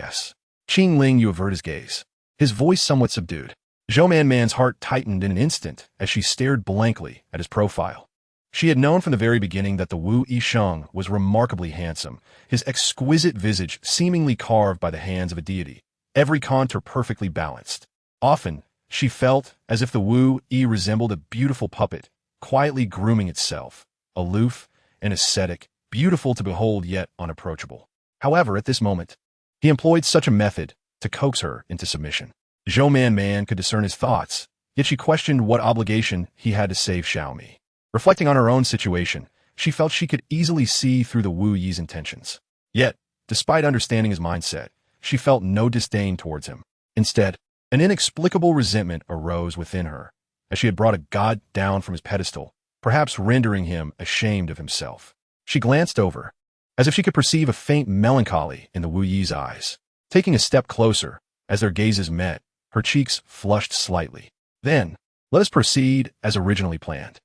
Qing Lingyu averted his gaze, his voice somewhat subdued. Zhou Man's heart tightened in an instant as she stared blankly at his profile. She had known from the very beginning that the Wu Yisheng was remarkably handsome, his exquisite visage seemingly carved by the hands of a deity, every contour perfectly balanced. Often, she felt as if the Wu Yi resembled a beautiful puppet, quietly grooming itself, aloof and ascetic, beautiful to behold yet unapproachable. However, at this moment, he employed such a method to coax her into submission. Zhou Man could discern his thoughts, yet she questioned what obligation he had to save Xiaomi. Reflecting on her own situation, she felt she could easily see through the Wu Yi's intentions. Yet, despite understanding his mindset, she felt no disdain towards him. Instead, an inexplicable resentment arose within her, as she had brought a god down from his pedestal, perhaps rendering him ashamed of himself. She glanced over, as if she could perceive a faint melancholy in the Wu Yi's eyes. Taking a step closer, as their gazes met, her cheeks flushed slightly. Then, let us proceed as originally planned.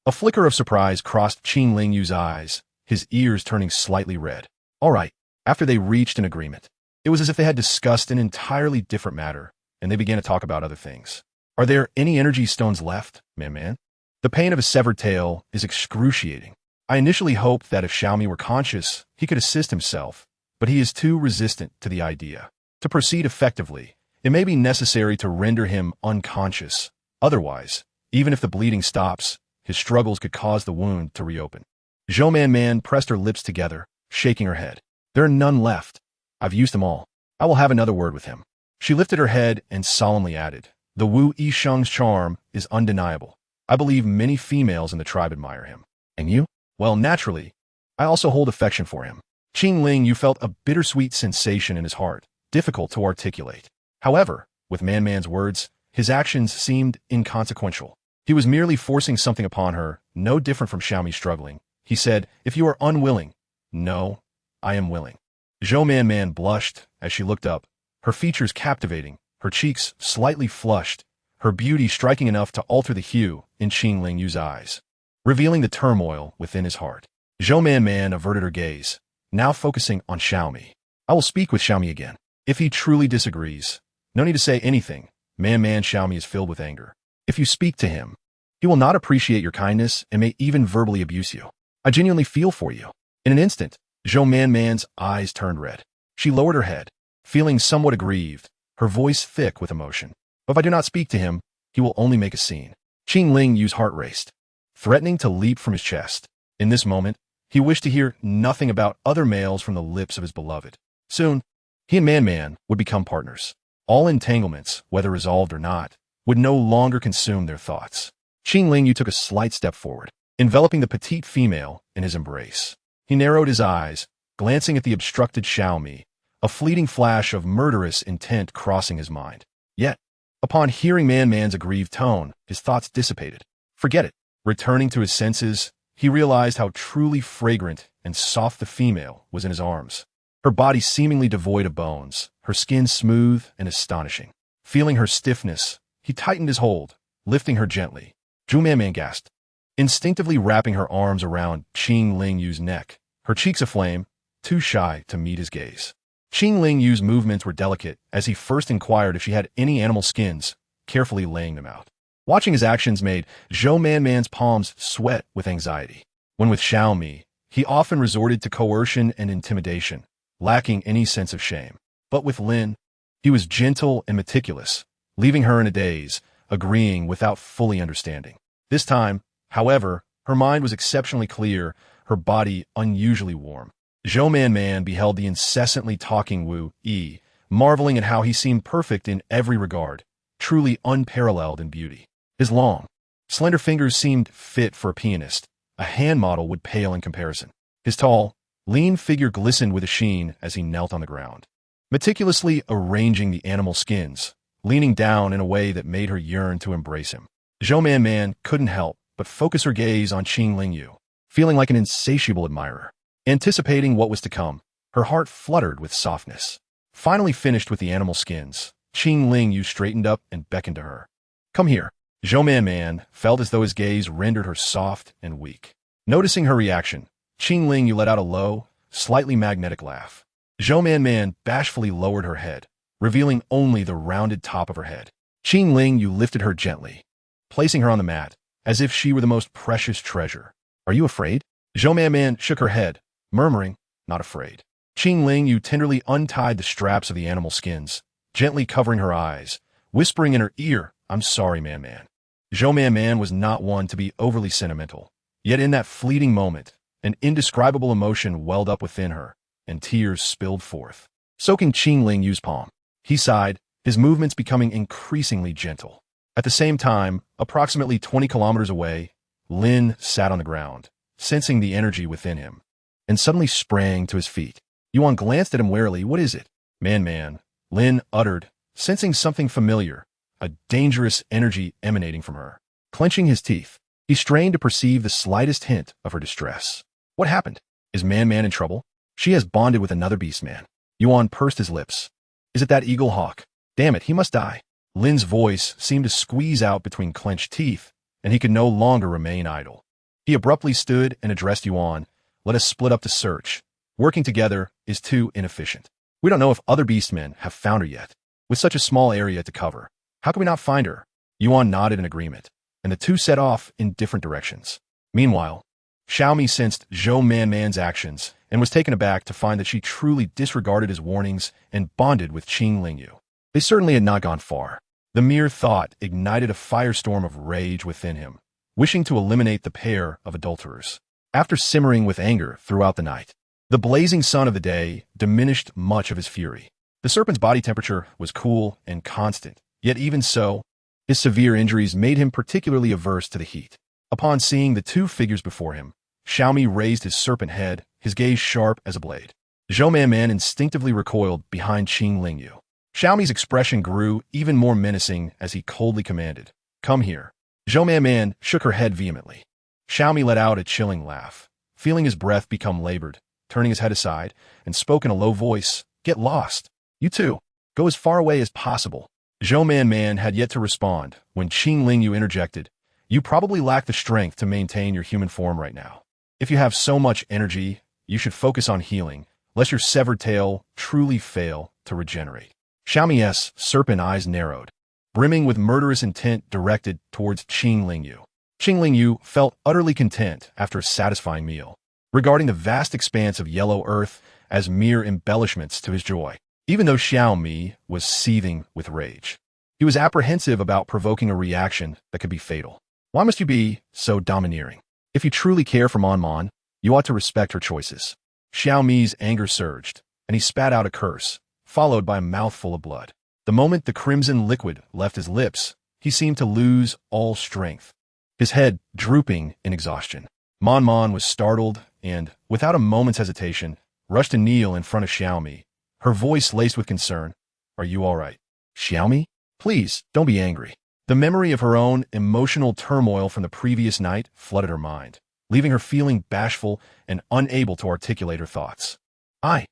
A flicker of surprise crossed Qing Lingyu's eyes, his ears turning slightly red. All right, after they reached an agreement. It was as if they had discussed an entirely different matter, and they began to talk about other things. Are there any energy stones left, Man? The pain of a severed tail is excruciating. I initially hoped that if Xiaomi were conscious, he could assist himself, but he is too resistant to the idea. To proceed effectively, it may be necessary to render him unconscious. Otherwise, even if the bleeding stops, his struggles could cause the wound to reopen. Zhou Man pressed her lips together, shaking her head. There are none left. I've used them all. I will have another word with him. She lifted her head and solemnly added, the Wu Yisheng's charm is undeniable. I believe many females in the tribe admire him. And you? Well, naturally, I also hold affection for him. Qing Ling Yu felt a bittersweet sensation in his heart, difficult to articulate. However, with Man Man's words, his actions seemed inconsequential. He was merely forcing something upon her, no different from Xiaomi struggling. He said, "If you are unwilling." "No, I am willing." Zhou Man Man blushed as she looked up, her features captivating, her cheeks slightly flushed, her beauty striking enough to alter the hue in Qing Ling Yu's eyes, revealing the turmoil within his heart. Zhou Man Man averted her gaze, now focusing on Xiaomi. "I will speak with Xiaomi again. If he truly disagrees, no need to say anything." Man Xiaomi is filled with anger. "If you speak to him, he will not appreciate your kindness and may even verbally abuse you. I genuinely feel for you." In an instant, Zhou Man Man's eyes turned red. She lowered her head, feeling somewhat aggrieved, her voice thick with emotion. "If I do not speak to him, he will only make a scene." Qing Ling Yu's heart raced, threatening to leap from his chest. In this moment, he wished to hear nothing about other males from the lips of his beloved. Soon, he and Man Man would become partners. All entanglements, whether resolved or not, would no longer consume their thoughts. Qing Ling Yu took a slight step forward, enveloping the petite female in his embrace. He narrowed his eyes, glancing at the obstructed Xiaomi, a fleeting flash of murderous intent crossing his mind. Yet, upon hearing Man Man's aggrieved tone, his thoughts dissipated. Forget it. Returning to his senses, he realized how truly fragrant and soft the female was in his arms. Her body seemingly devoid of bones, her skin smooth and astonishing. Feeling her stiffness, he tightened his hold, lifting her gently. Zhou Man Man gasped, instinctively wrapping her arms around Qing Ling Yu's neck, her cheeks aflame, too shy to meet his gaze. Qing Ling Yu's movements were delicate as he first inquired if she had any animal skins, carefully laying them out. Watching his actions made Zhou Man Man's palms sweat with anxiety. When with Xiaomi, he often resorted to coercion and intimidation, lacking any sense of shame. But with Lin, he was gentle and meticulous, leaving her in a daze, agreeing without fully understanding. This time, however, her mind was exceptionally clear, her body unusually warm. Zhou Man Man beheld the incessantly talking Wu Yi, marveling at how he seemed perfect in every regard, truly unparalleled in beauty. His long, slender fingers seemed fit for a pianist. A hand model would pale in comparison. His tall, lean figure glistened with a sheen as he knelt on the ground, meticulously arranging the animal skins, leaning down in a way that made her yearn to embrace him. Zhou Man Man couldn't help but focus her gaze on Qing Ling Yu, feeling like an insatiable admirer. Anticipating what was to come, her heart fluttered with softness. Finally finished with the animal skins, Qing Ling Yu straightened up and beckoned to her. "Come here." Zhou Man Man felt as though his gaze rendered her soft and weak. Noticing her reaction, Qing Ling Yu let out a low, slightly magnetic laugh. Zhou Man Man bashfully lowered her head, revealing only the rounded top of her head. Qing Ling Yu lifted her gently, placing her on the mat, as if she were the most precious treasure. "Are you afraid?" Zhou Man Man shook her head, murmuring, "Not afraid." Qing Ling Yu tenderly untied the straps of the animal skins, gently covering her eyes, whispering in her ear, "I'm sorry, Man Man." Zhou Man Man was not one to be overly sentimental, yet in that fleeting moment, an indescribable emotion welled up within her, and tears spilled forth. Soaking Qing Ling Yu's palm, he sighed, his movements becoming increasingly gentle. At the same time, approximately 20 kilometers away, Lin sat on the ground, sensing the energy within him, and suddenly sprang to his feet. Yuan glanced at him warily. "What is it?" Man," Lin uttered, sensing something familiar, a dangerous energy emanating from her. Clenching his teeth, he strained to perceive the slightest hint of her distress. "What happened? Is Man in trouble?" "She has bonded with another Beastman." Yuan pursed his lips. "Is it that eagle hawk? Damn it, he must die." Lin's voice seemed to squeeze out between clenched teeth, and he could no longer remain idle. He abruptly stood and addressed Yuan. "Let us split up the search. Working together is too inefficient. We don't know if other Beastmen have found her yet. With such a small area to cover, how can we not find her?" Yuan nodded in agreement, and the two set off in different directions. Meanwhile, Xiaomi sensed Zhou Man Man's actions and was taken aback to find that she truly disregarded his warnings and bonded with Qing Ling Yu. They certainly had not gone far. The mere thought ignited a firestorm of rage within him, wishing to eliminate the pair of adulterers. After simmering with anger throughout the night, the blazing sun of the day diminished much of his fury. The serpent's body temperature was cool and constant, yet even so, His severe injuries made him particularly averse to the heat. Upon seeing the two figures before him, Xiaomi raised his serpent head, his gaze sharp as a blade. Zhou Man instinctively recoiled behind Qing Lingyu. Xiaomi's expression grew even more menacing as he coldly commanded, "Come here." Zhou Man shook her head vehemently. Xiaomi let out a chilling laugh, feeling his breath become labored, turning his head aside, and spoke in a low voice, "Get lost. You too. Go as far away as possible." Zhou Man had yet to respond when Qing Lingyu interjected, "You probably lack the strength to maintain your human form right now. If you have so much energy, you should focus on healing, lest your severed tail truly fail to regenerate." Xiaomi's serpent eyes narrowed, brimming with murderous intent directed towards Qing Lingyu. Qing Lingyu felt utterly content after a satisfying meal, regarding the vast expanse of yellow earth as mere embellishments to his joy. Even though Xiaomi was seething with rage, he was apprehensive about provoking a reaction that could be fatal. Why must you be so domineering? If you truly care for Mon, you ought to respect her choices. Xiaomi's anger surged, and he spat out a curse, followed by a mouthful of blood. The moment the crimson liquid left his lips, he seemed to lose all strength, his head drooping in exhaustion. Mon was startled and, without a moment's hesitation, rushed to kneel in front of Xiaomi, her voice laced with concern. "Are you all right? Xiaomi? Please, don't be angry." The memory of her own emotional turmoil from the previous night flooded her mind, leaving her feeling bashful and unable to articulate her thoughts. I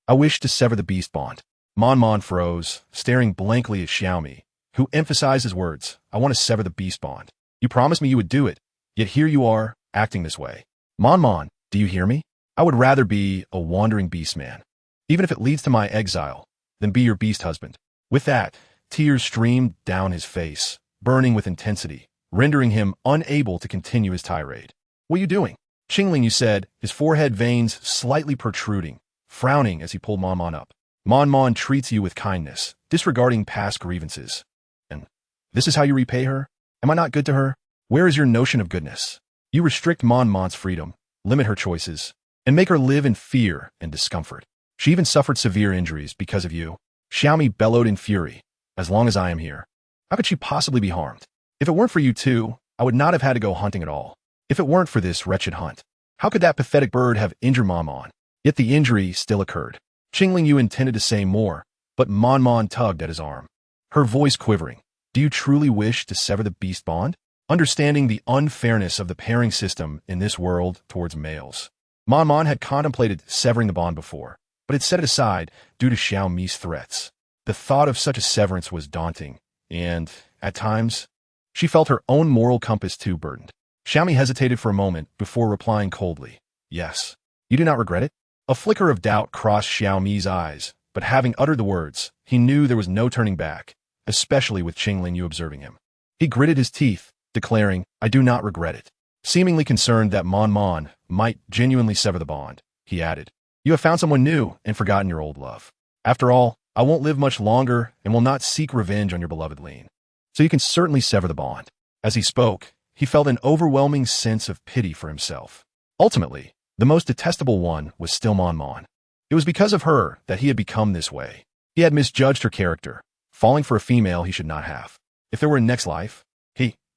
wish to sever the beast bond." Mon froze, staring blankly at Xiaomi, who emphasized his words, "I want to sever the beast bond. You promised me you would do it, yet here you are, acting this way. Mon, do you hear me? I would rather be a wandering beastman, even if it leads to my exile, than be your beast husband." With that, tears streamed down his face, burning with intensity, rendering him unable to continue his tirade. "What are you doing?" Qing Lingyu said, his forehead veins slightly protruding, frowning as he pulled Mon up. "Mon treats you with kindness, disregarding past grievances. And this is how you repay her? Am I not good to her? Where is your notion of goodness? You restrict Mon's freedom, limit her choices, and make her live in fear and discomfort. She even suffered severe injuries because of you." Xiaomi bellowed in fury. "As long as I am here, how could she possibly be harmed? If it weren't for you two, I would not have had to go hunting at all. If it weren't for this wretched hunt, how could that pathetic bird have injured Mon?" Yet the injury still occurred. Qing Lingyu intended to say more, but Mon tugged at his arm, her voice quivering. "Do you truly wish to sever the beast bond?" Understanding the unfairness of the pairing system in this world towards males, Mon had contemplated severing the bond before, but had set it aside due to Xiaomi's threats. The thought of such a severance was daunting, and, at times, she felt her own moral compass too burdened. Xiaomi hesitated for a moment before replying coldly, "Yes. You do not regret it?" A flicker of doubt crossed Xiaomi's eyes, but having uttered the words, he knew there was no turning back, especially with Qing Lingyu observing him. He gritted his teeth, declaring, "I do not regret it." Seemingly concerned that Mon might genuinely sever the bond, he added, "You have found someone new and forgotten your old love. After all, I won't live much longer and will not seek revenge on your beloved Lean. So you can certainly sever the bond." As he spoke, he felt an overwhelming sense of pity for himself. Ultimately, the most detestable one was still Mon. It was because of her that he had become this way. He had misjudged her character, falling for a female he should not have. If there were a next life,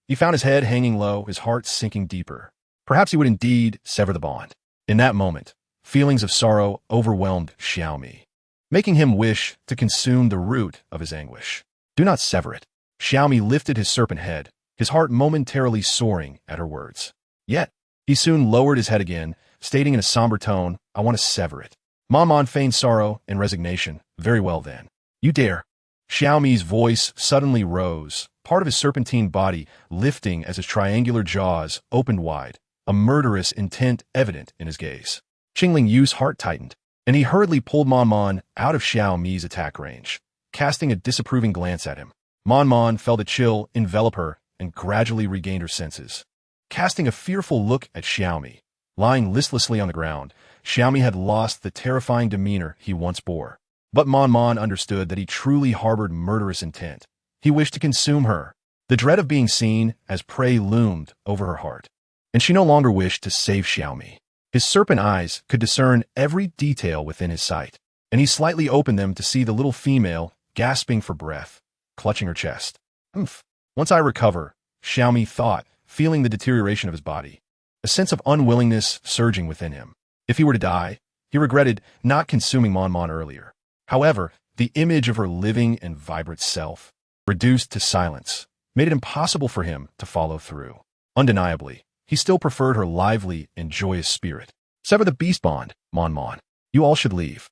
he found his head hanging low, his heart sinking deeper. Perhaps he would indeed sever the bond. In that moment, feelings of sorrow overwhelmed Xiaomi, making him wish to consume the root of his anguish. "Do not sever it." Xiaomi lifted his serpent head, his heart momentarily soaring at her words. Yet, he soon lowered his head again, stating in a somber tone, "I want to sever it." Mon feigned sorrow and resignation. "Very well then. You dare." Xiaomi's voice suddenly rose, part of his serpentine body lifting as his triangular jaws opened wide, a murderous intent evident in his gaze. Qing Lingyu's heart tightened, and he hurriedly pulled Mon out of Xiaomi's attack range, casting a disapproving glance at him. Mon felt a chill envelop her and gradually regained her senses. Casting a fearful look at Xiaomi, lying listlessly on the ground, Xiaomi had lost the terrifying demeanor he once bore. But Mon understood that he truly harbored murderous intent. He wished to consume her. The dread of being seen as prey loomed over her heart, and she no longer wished to save Xiaomi. His serpent eyes could discern every detail within his sight, and he slightly opened them to see the little female gasping for breath, clutching her chest. "Oof." Once I recover, Xiaomi thought, feeling the deterioration of his body, a sense of unwillingness surging within him. If he were to die, he regretted not consuming Mon Mon earlier. However, the image of her living and vibrant self, reduced to silence, made it impossible for him to follow through. Undeniably, he still preferred her lively and joyous spirit. Sever the beast bond, Mon Mon. You all should leave.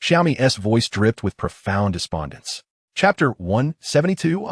Xiaomi's voice dripped with profound despondence. Chapter 172.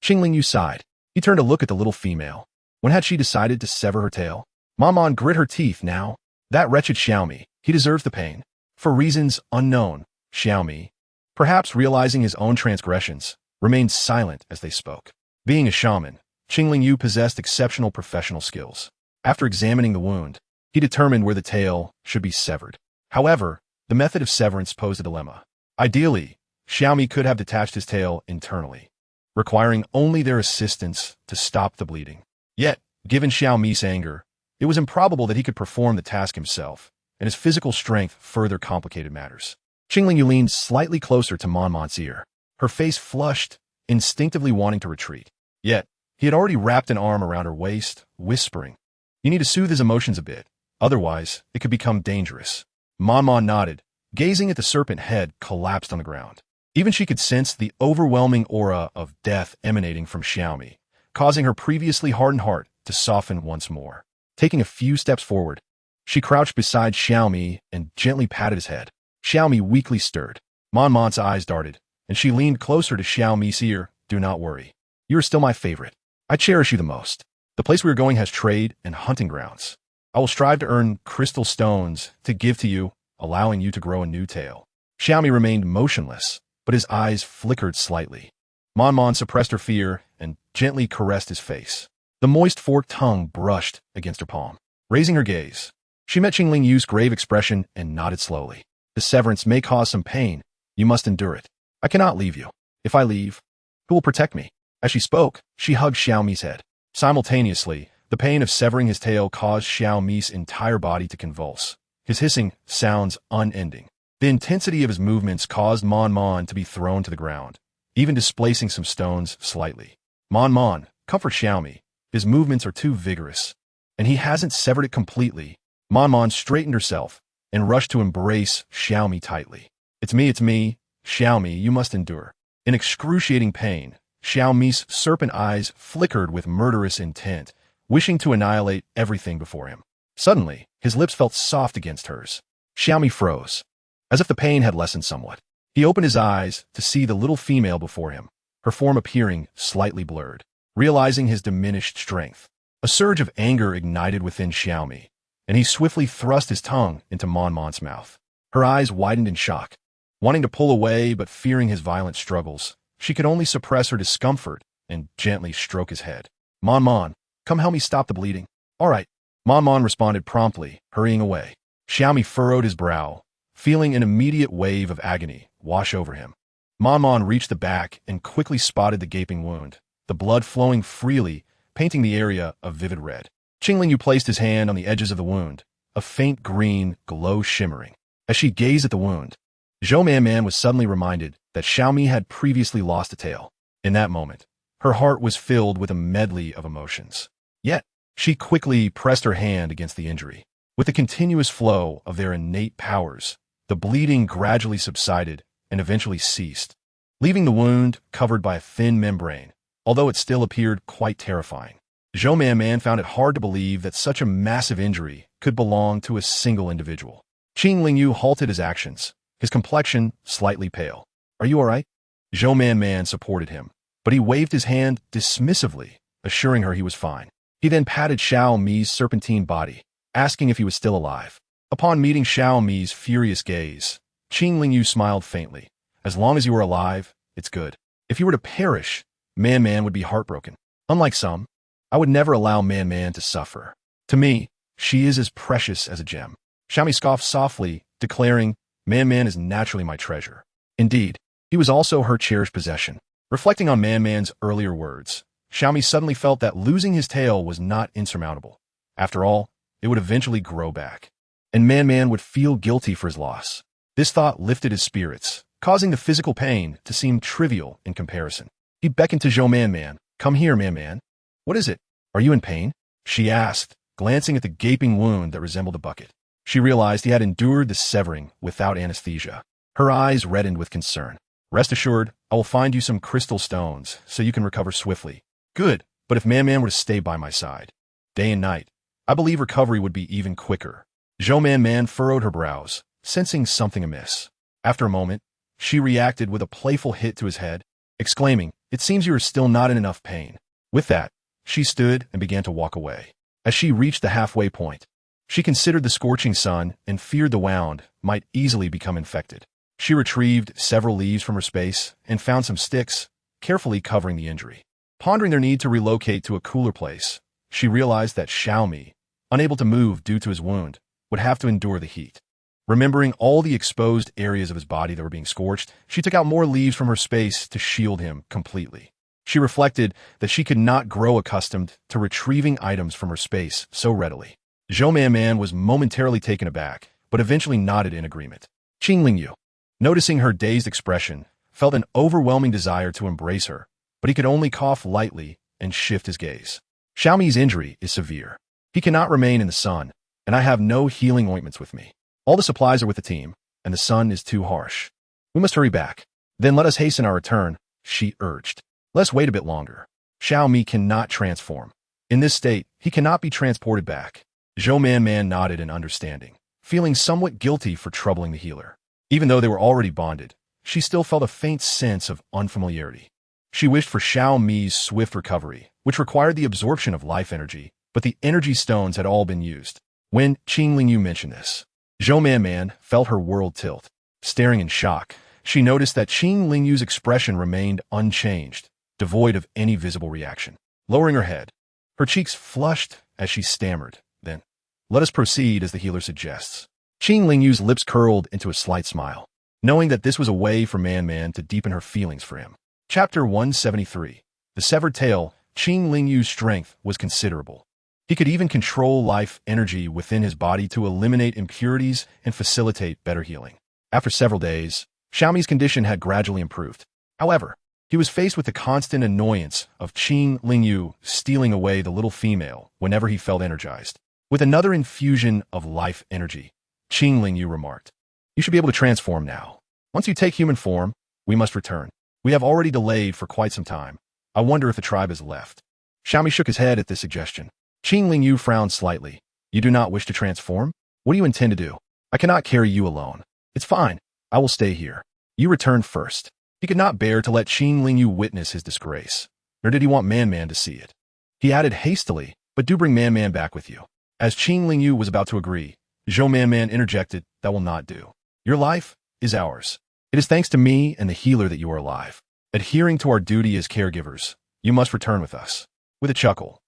Qingling Yu sighed. He turned to look at the little female. When had she decided to sever her tail? Mon Mon grit her teeth now. That wretched Xiaomi, he deserves the pain. For reasons unknown, Xiaomi, perhaps realizing his own transgressions, remained silent as they spoke. Being a shaman, Qingling Yu possessed exceptional professional skills. After examining the wound, he determined where the tail should be severed. However, the method of severance posed a dilemma. Ideally, Xiaomi could have detached his tail internally, requiring only their assistance to stop the bleeding. Yet, given Xiaomi's anger, it was improbable that he could perform the task himself, and his physical strength further complicated matters. Qingling Yu leaned slightly closer to Mon Mon's ear, her face flushed, instinctively wanting to retreat. Yet, he had already wrapped an arm around her waist, whispering, "You need to soothe his emotions a bit, otherwise it could become dangerous." Mon Mon nodded, gazing at the serpent head collapsed on the ground. Even she could sense the overwhelming aura of death emanating from Xiaomi, causing her previously hardened heart to soften once more. Taking a few steps forward, she crouched beside Xiaomi and gently patted his head. Xiaomi weakly stirred. Mon Mon's eyes darted, and she leaned closer to Xiaomi's ear. "Do not worry. You are still my favorite. I cherish you the most. The place we are going has trade and hunting grounds. I will strive to earn crystal stones to give to you, allowing you to grow a new tail." Xiaomi remained motionless, but his eyes flickered slightly. Mon Mon suppressed her fear and gently caressed his face. The moist forked tongue brushed against her palm. Raising her gaze, she met Qingling Yu's grave expression and nodded slowly. "The severance may cause some pain. You must endure it. I cannot leave you. If I leave, who will protect me?" As she spoke, she hugged Xiaomi's head. Simultaneously, the pain of severing his tail caused Xiaomi's entire body to convulse, his hissing sounds unending. The intensity of his movements caused Mon Mon to be thrown to the ground, even displacing some stones slightly. "Mon Mon, comfort Xiaomi. His movements are too vigorous, and he hasn't severed it completely." Mon Mon straightened herself and rushed to embrace Xiaomi tightly. It's me, Xiaomi, you must endure." In excruciating pain, Xiaomi's serpent eyes flickered with murderous intent, wishing to annihilate everything before him. Suddenly, his lips felt soft against hers. Xiaomi froze, as if the pain had lessened somewhat. He opened his eyes to see the little female before him, her form appearing slightly blurred. Realizing his diminished strength, a surge of anger ignited within Xiaomi, and he swiftly thrust his tongue into Mon Mon's mouth. Her eyes widened in shock. Wanting to pull away but fearing his violent struggles, she could only suppress her discomfort and gently stroke his head. "Mon Mon, come help me stop the bleeding." "All right." Mon Mon responded promptly, hurrying away. Xiaomi furrowed his brow, feeling an immediate wave of agony wash over him. Mon Mon reached the back and quickly spotted the gaping wound, the blood flowing freely, painting the area a vivid red. Qingling Yu placed his hand on the edges of the wound, a faint green glow shimmering. As she gazed at the wound, Zhou Man was suddenly reminded that Xiaomi had previously lost a tail. In that moment, her heart was filled with a medley of emotions. Yet, she quickly pressed her hand against the injury. With the continuous flow of their innate powers, the bleeding gradually subsided and eventually ceased, leaving the wound covered by a thin membrane, although it still appeared quite terrifying. Zhou Man found it hard to believe that such a massive injury could belong to a single individual. Qingling Yu halted his actions, his complexion slightly pale. "Are you all right?" Zhou Man supported him, but he waved his hand dismissively, assuring her he was fine. He then patted Xiaomi's serpentine body, asking if he was still alive. Upon meeting Xiaomi's furious gaze, Qingling Yu smiled faintly. "As long as you are alive, it's good. If you were to perish, Man would be heartbroken. Unlike some, I would never allow Man to suffer. To me, she is as precious as a gem." Xiaomi scoffed softly, declaring, Man is naturally my treasure." Indeed, he was also her cherished possession. Reflecting on Man's earlier words, Xiaomi suddenly felt that losing his tail was not insurmountable. After all, it would eventually grow back, and Man would feel guilty for his loss. This thought lifted his spirits, causing the physical pain to seem trivial in comparison. He beckoned to Zhou Man, Come here, man. What is it? Are you in pain? She asked, glancing at the gaping wound that resembled a bucket. She realized he had endured the severing without anesthesia. Her eyes reddened with concern. Rest assured, I will find you some crystal stones so you can recover swiftly. Good, but if Man were to stay by my side, day and night, I believe recovery would be even quicker. Zhou Man furrowed her brows, sensing something amiss. After a moment, she reacted with a playful hit to his head, exclaiming, "It seems you are still not in enough pain." With that, she stood and began to walk away. As she reached the halfway point, she considered the scorching sun and feared the wound might easily become infected. She retrieved several leaves from her space and found some sticks, carefully covering the injury. Pondering their need to relocate to a cooler place, she realized that Xiaomi, unable to move due to his wound, would have to endure the heat. Remembering all the exposed areas of his body that were being scorched, she took out more leaves from her space to shield him completely. She reflected that she could not grow accustomed to retrieving items from her space so readily. Zhou Man was momentarily taken aback, but eventually nodded in agreement. Qing Lingyu, noticing her dazed expression, felt an overwhelming desire to embrace her, but he could only cough lightly and shift his gaze. Xiaomi's injury is severe. He cannot remain in the sun, and I have no healing ointments with me. All the supplies are with the team, and the sun is too harsh. We must hurry back. Then let us hasten our return, she urged. Let's wait a bit longer. Xiaomi cannot transform. In this state, he cannot be transported back. Zhou Man nodded in understanding, feeling somewhat guilty for troubling the healer. Even though they were already bonded, she still felt a faint sense of unfamiliarity. She wished for Xiaomi's swift recovery, which required the absorption of life energy, but the energy stones had all been used. When Qing Lingyu mentioned this, Zhou Man felt her world tilt. Staring in shock, she noticed that Qing Lingyu's expression remained unchanged, devoid of any visible reaction. Lowering her head, her cheeks flushed as she stammered, then, "Let us proceed as the healer suggests." Qing Lingyu's lips curled into a slight smile, knowing that this was a way for Man to deepen her feelings for him. Chapter 173. The Severed Tail. Qing Lingyu's strength was considerable. He could even control life energy within his body to eliminate impurities and facilitate better healing. After several days, Xiaomi's condition had gradually improved. However, he was faced with the constant annoyance of Qing Lingyu stealing away the little female whenever he felt energized. With another infusion of life energy, Qing Lingyu remarked, "You should be able to transform now. Once you take human form, we must return. We have already delayed for quite some time. I wonder if the tribe has left." Xiaomi shook his head at this suggestion. Qing Lingyu frowned slightly. "You do not wish to transform? What do you intend to do? I cannot carry you alone." "It's fine. I will stay here. You return first." He could not bear to let Qing Lingyu witness his disgrace, nor did he want Man to see it. He added hastily, "But do bring Man back with you." As Qing Lingyu was about to agree, Zhou Man interjected, "That will not do. Your life is ours. It is thanks to me and the healer that you are alive. Adhering to our duty as caregivers, you must return with us." With a chuckle,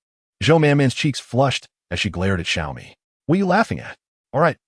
Zhou Man's cheeks flushed as she glared at Xiaomi. "What are you laughing at?" All right,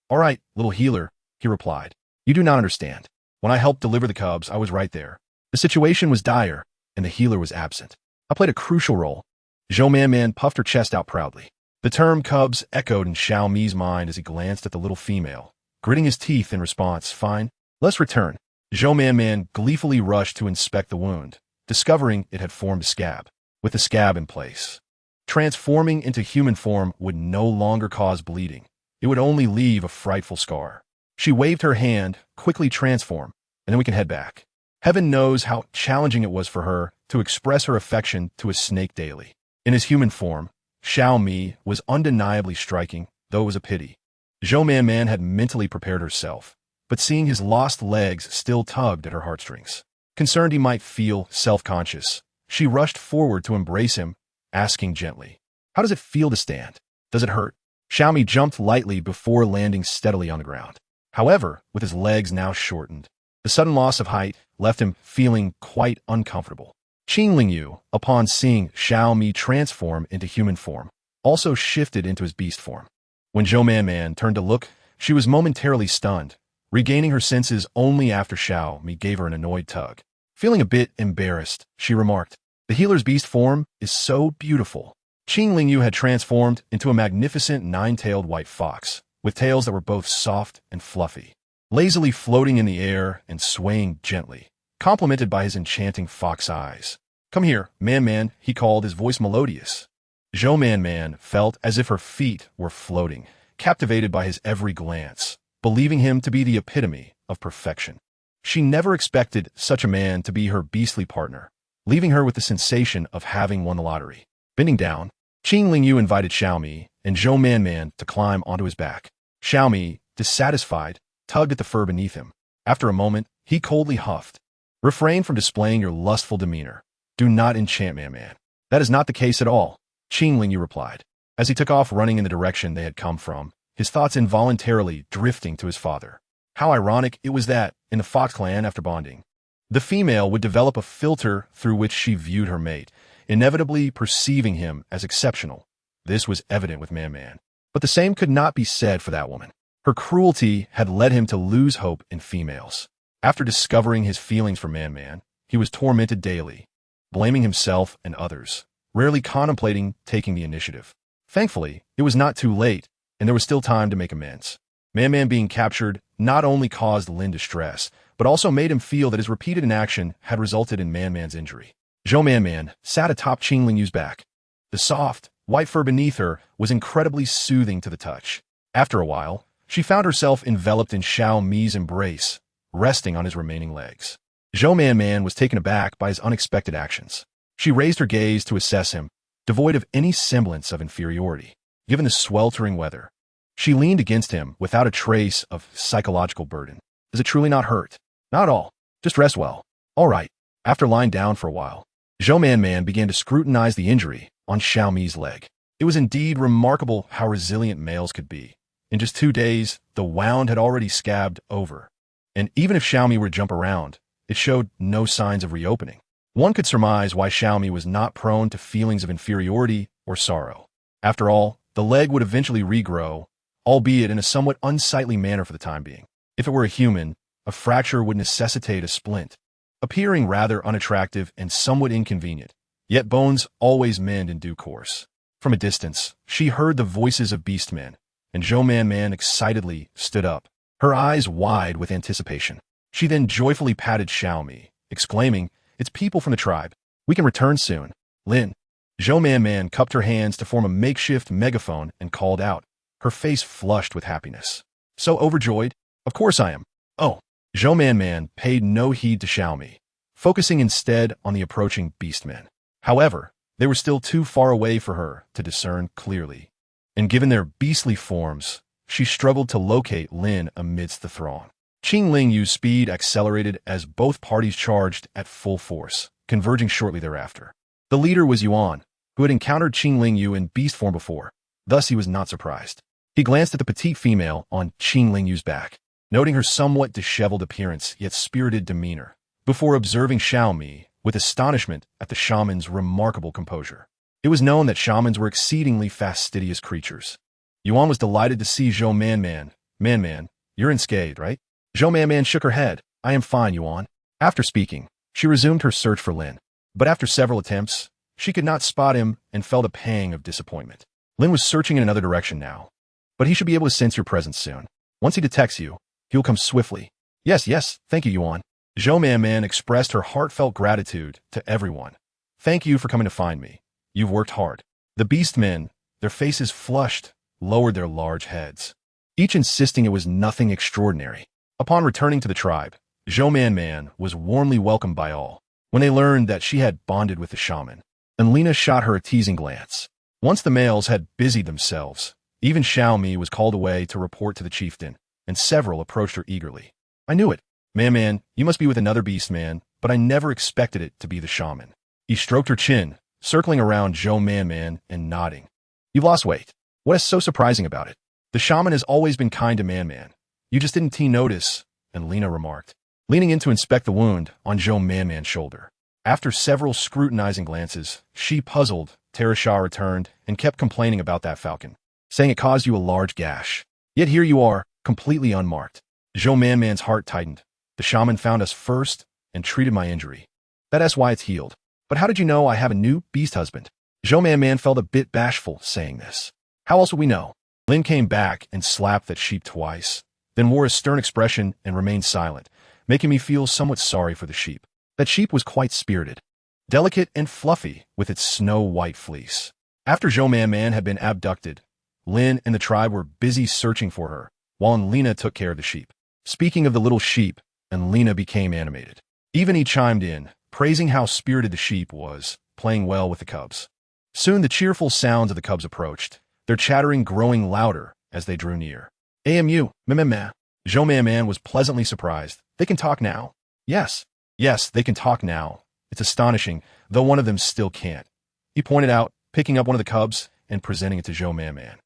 little healer," he replied. "You do not understand. When I helped deliver the cubs, I was right there. The situation was dire, and the healer was absent. I played a crucial role." Zhou Man puffed her chest out proudly. The term cubs echoed in Xiaomi's mind as he glanced at the little female, gritting his teeth in response. "Fine, let's return." Zhou Man gleefully rushed to inspect the wound, discovering it had formed a scab. With the scab in place, transforming into human form would no longer cause bleeding. It would only leave a frightful scar. She waved her hand, "Quickly transform, and then we can head back." Heaven knows how challenging it was for her to express her affection to a snake daily. In his human form, Xiaomi was undeniably striking, though it was a pity. Zhou Man had mentally prepared herself, but seeing his lost legs still tugged at her heartstrings. Concerned he might feel self-conscious, she rushed forward to embrace him, asking gently, "How does it feel to stand? Does it hurt?" Xiaomi jumped lightly before landing steadily on the ground. However, with his legs now shortened, the sudden loss of height left him feeling quite uncomfortable. Qing Lingyu, upon seeing Xiaomi transform into human form, also shifted into his beast form. When Zhou Man turned to look, she was momentarily stunned, regaining her senses only after Xiaomi gave her an annoyed tug. Feeling a bit embarrassed, she remarked, "The healer's beast form is so beautiful." Qing Lingyu had transformed into a magnificent nine-tailed white fox, with tails that were both soft and fluffy, lazily floating in the air and swaying gently, complemented by his enchanting fox eyes. Come here, Man, he called, his voice melodious. Zhou Man felt as if her feet were floating, captivated by his every glance, believing him to be the epitome of perfection. She never expected such a man to be her beastly partner, leaving her with the sensation of having won the lottery. Bending down, Qing Lingyu invited Xiaomi and Zhou Man to climb onto his back. Xiaomi, dissatisfied, tugged at the fur beneath him. After a moment, he coldly huffed. Refrain from displaying your lustful demeanor. Do not enchant Man. That is not the case at all, Qing Lingyu replied. As he took off running in the direction they had come from, his thoughts involuntarily drifting to his father. How ironic it was that, in the Fox clan after bonding, the female would develop a filter through which she viewed her mate, inevitably perceiving him as exceptional. This was evident with Man. But the same could not be said for that woman. Her cruelty had led him to lose hope in females. After discovering his feelings for Man, he was tormented daily, blaming himself and others, rarely contemplating taking the initiative. Thankfully, it was not too late, and there was still time to make amends. Man being captured not only caused Lin distress, but also made him feel that his repeated inaction had resulted in Man's injury. Zhou Man sat atop Qing Lingyu's back. The soft, white fur beneath her was incredibly soothing to the touch. After a while, she found herself enveloped in Xiaomi's embrace, resting on his remaining legs. Zhou Man was taken aback by his unexpected actions. She raised her gaze to assess him, devoid of any semblance of inferiority. Given the sweltering weather, she leaned against him without a trace of psychological burden. Is it truly not hurt? Not at all. Just rest well. All right. After lying down for a while, Zhou Man began to scrutinize the injury on Xiaomi's leg. It was indeed remarkable how resilient males could be. In just 2 days, the wound had already scabbed over. And even if Xiaomi were to jump around, it showed no signs of reopening. One could surmise why Xiaomi was not prone to feelings of inferiority or sorrow. After all, the leg would eventually regrow, albeit in a somewhat unsightly manner for the time being. If it were a human, a fracture would necessitate a splint, appearing rather unattractive and somewhat inconvenient. Yet bones always mend in due course. From a distance, she heard the voices of Beastmen, and Zhou Man excitedly stood up, her eyes wide with anticipation. She then joyfully patted Xiaomi, exclaiming, "It's people from the tribe. We can return soon." Lin. Zhou Man cupped her hands to form a makeshift megaphone and called out, her face flushed with happiness. "So overjoyed? Of course I am." "Oh." Zhou Man paid no heed to Xiaomi, focusing instead on the approaching Beastmen. However, they were still too far away for her to discern clearly, and given their beastly forms, she struggled to locate Lin amidst the throng. Qing Lingyu's speed accelerated as both parties charged at full force, converging shortly thereafter. The leader was Yuan, who had encountered Qing Lingyu in beast form before, thus he was not surprised. He glanced at the petite female on Qing Lingyu's back, noting her somewhat disheveled appearance yet spirited demeanor, before observing Xiaomi with astonishment at the shaman's remarkable composure. It was known that shamans were exceedingly fastidious creatures. Yuan was delighted to see Zhou Man. Man, you're unscathed, right? Zhou Man shook her head. "I am fine, Yuan." After speaking, she resumed her search for Lin. But after several attempts, she could not spot him and felt a pang of disappointment. Lin was searching in another direction now, but he should be able to sense your presence soon. Once he detects you, he will come swiftly. Yes, thank you, Yuan." Zhou Man expressed her heartfelt gratitude to everyone. "Thank you for coming to find me. You've worked hard." The Beastmen, their faces flushed, lowered their large heads, each insisting it was nothing extraordinary. Upon returning to the tribe, Zhou Man was warmly welcomed by all. When they learned that she had bonded with the shaman, and Lina shot her a teasing glance. Once the males had busied themselves, even Xiaomi was called away to report to the chieftain, and several approached her eagerly. "I knew it. Man, you must be with another Beastman, but I never expected it to be the shaman." He stroked her chin, circling around Zhou Man and nodding. "You've lost weight. What is so surprising about it? The shaman has always been kind to Man. You just didn't notice," and Lina remarked, leaning in to inspect the wound on Zhou Man's shoulder. After several scrutinizing glances, she puzzled, Tereshah returned, and kept complaining about that falcon, saying it caused you a large gash. Yet here you are, completely unmarked. Zhou Man's heart tightened. "The shaman found us first and treated my injury. That's why it's healed. But how did you know I have a new beast husband?" Zhou Man felt a bit bashful saying this. "How else would we know?" Lin came back and slapped that sheep twice, then wore a stern expression and remained silent, making me feel somewhat sorry for the sheep. That sheep was quite spirited. delicate and fluffy with its snow-white fleece. After Zhou Man Man had been abducted, Lin and the tribe were busy searching for her, while Lena took care of the sheep. Speaking of the little sheep, and Lena became animated. Even he chimed in, praising how spirited the sheep was, playing well with the cubs. Soon the cheerful sounds of the cubs approached, their chattering growing louder as they drew near. AMU, meh. Zhou Man Man was pleasantly surprised. They can talk now? Yes, they can talk now. It's astonishing, though one of them still can't. He pointed out, picking up one of the cubs and presenting it to Zhou Man Man.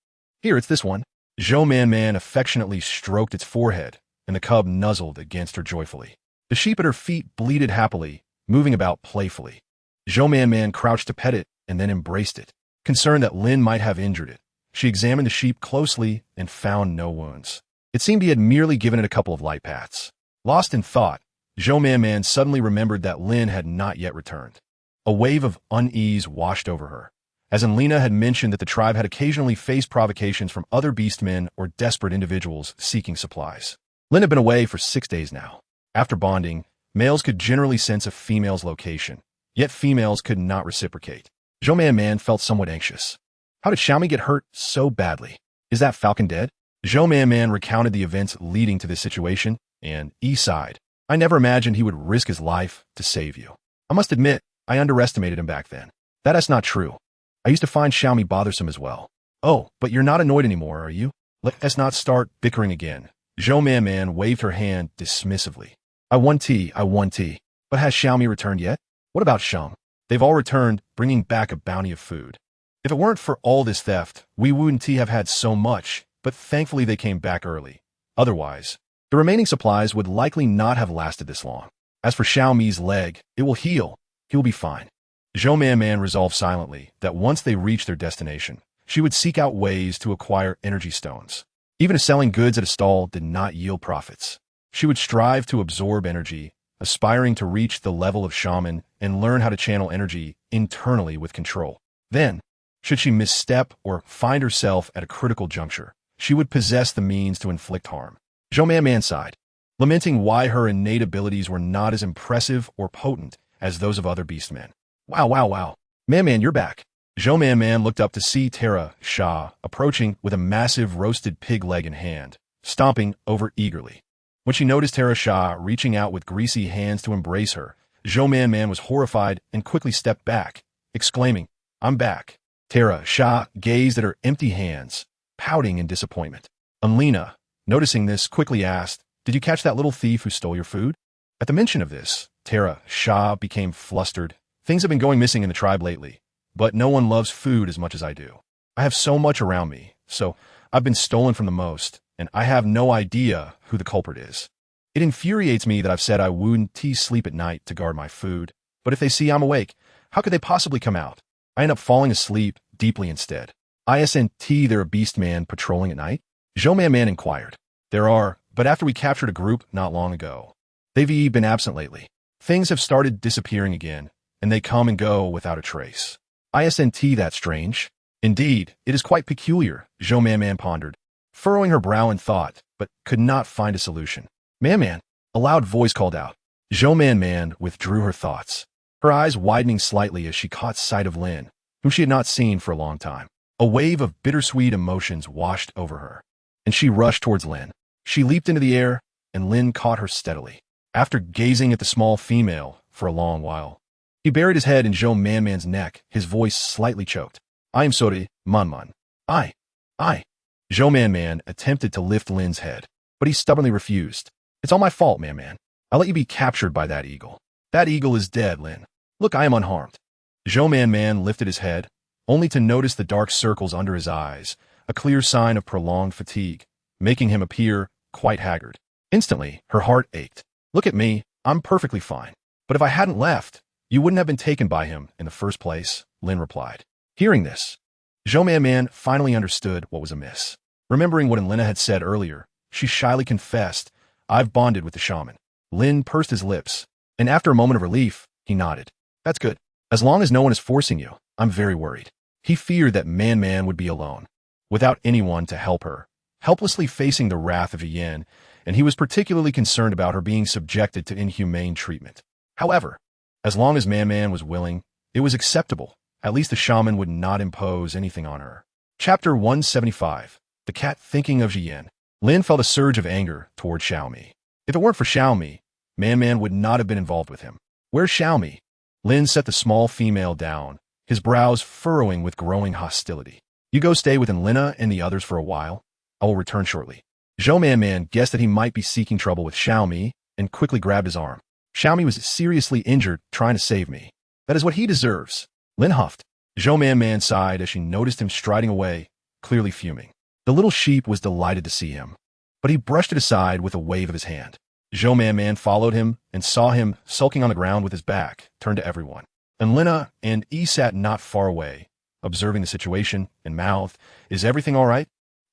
Here, it's this one. Zhou Man Man affectionately stroked its forehead, and the cub nuzzled against her joyfully. The sheep at her feet bleated happily, moving about playfully. Zhou Man Man crouched to pet it and then embraced it. Concerned that Lin might have injured it, she examined the sheep closely and found no wounds. It seemed he had merely given it a couple of light pats. Lost in thought, Zhou Man Man suddenly remembered that Lin had not yet returned. A wave of unease washed over her, as Lena had mentioned that the tribe had occasionally faced provocations from other beastmen or desperate individuals seeking supplies. Lin had been away for 6 days now. After bonding, males could generally sense a female's location, yet females could not reciprocate. Zhou Man Man felt somewhat anxious. How did Xiaomi get hurt so badly? Is that falcon dead? Zhou Man Man recounted the events leading to this situation, and he sighed. I never imagined he would risk his life to save you. I must admit, I underestimated him back then. That is not true. I used to find Xiaomi bothersome as well. Oh, but you're not annoyed anymore, are you? Let us not start bickering again. Zhou Man Man waved her hand dismissively. I want tea. But has Xiaomi returned yet? What about Shum? They've all returned, bringing back a bounty of food. If it weren't for all this theft, we wouldn't have had so much, but thankfully they came back early. Otherwise, the remaining supplies would likely not have lasted this long. As for Xiaomi's leg, it will heal. He will be fine. Zhou Man Man resolved silently that once they reached their destination, she would seek out ways to acquire energy stones. Even if selling goods at a stall did not yield profits, she would strive to absorb energy, aspiring to reach the level of shaman and learn how to channel energy internally with control. Then, should she misstep or find herself at a critical juncture, she would possess the means to inflict harm. Zhou Man Man sighed, lamenting why her innate abilities were not as impressive or potent as those of other beastmen. Wow. Man, you're back. Zhou Man Man looked up to see Tara Shah approaching with a massive roasted pig leg in hand, stomping over eagerly. When she noticed Tara Shah reaching out with greasy hands to embrace her, Zhou Man Man was horrified and quickly stepped back, exclaiming, I'm back. Tara Shah gazed at her empty hands, pouting in disappointment. Lena, noticing this, quickly asked, Did you catch that little thief who stole your food? At the mention of this, Tara Shah became flustered. Things have been going missing in the tribe lately, but no one loves food as much as I do. I have so much around me, so I've been stolen from the most, and I have no idea who the culprit is. It infuriates me that I've said I wouldn't sleep at night to guard my food, but if they see I'm awake, how could they possibly come out? I end up falling asleep deeply instead. Isn't there a beastman patrolling at night? Zhou Man Man inquired. There are, but after we captured a group not long ago. They've been absent lately. Things have started disappearing again, and they come and go without a trace. Isn't that strange? Indeed, it is quite peculiar, Zhou Man Man pondered, furrowing her brow in thought, but could not find a solution. Man, a loud voice called out. Zhou Man Man withdrew her thoughts, her eyes widening slightly as she caught sight of Lin, whom she had not seen for a long time. A wave of bittersweet emotions washed over her, and she rushed towards Lin. She leaped into the air, and Lin caught her steadily. After gazing at the small female for a long while, he buried his head in Zhou Man Man's neck, his voice slightly choked. I am sorry, Man. I. Zhou Man Man attempted to lift Lin's head, but he stubbornly refused. It's all my fault, Man. I let you be captured by that eagle. That eagle is dead, Lin. Look, I am unharmed. Zhou Man Man lifted his head, only to notice the dark circles under his eyes, a clear sign of prolonged fatigue, making him appear quite haggard. Instantly, her heart ached. Look at me, I'm perfectly fine. But if I hadn't left, you wouldn't have been taken by him in the first place, Lin replied. Hearing this, Zhou Man Man finally understood what was amiss. Remembering what Lena had said earlier, she shyly confessed, I've bonded with the shaman. Lin pursed his lips, and after a moment of relief, he nodded. That's good. As long as no one is forcing you, I'm very worried. He feared that Man would be alone, without anyone to help her, helplessly facing the wrath of Yin, and he was particularly concerned about her being subjected to inhumane treatment. However, As long as Man Man was willing, it was acceptable. At least the shaman would not impose anything on her. Chapter 175. The Cat Thinking of Jian. Lin felt a surge of anger toward Xiaomi. If it weren't for Xiaomi, Man Man would not have been involved with him. Where's Xiaomi? Lin set the small female down, his brows furrowing with growing hostility. You go stay with Lina and the others for a while. I will return shortly. Zhou Man Man guessed that he might be seeking trouble with Xiaomi and quickly grabbed his arm. Xiaomi was seriously injured trying to save me. That is what he deserves. Lin huffed. Zhou Man Man sighed as she noticed him striding away, clearly fuming. The little sheep was delighted to see him, but he brushed it aside with a wave of his hand. Zhou Man Man followed him and saw him sulking on the ground with his back turned to everyone. And Lina and Yi sat not far away, observing the situation and mouthed, "Is everything all right?"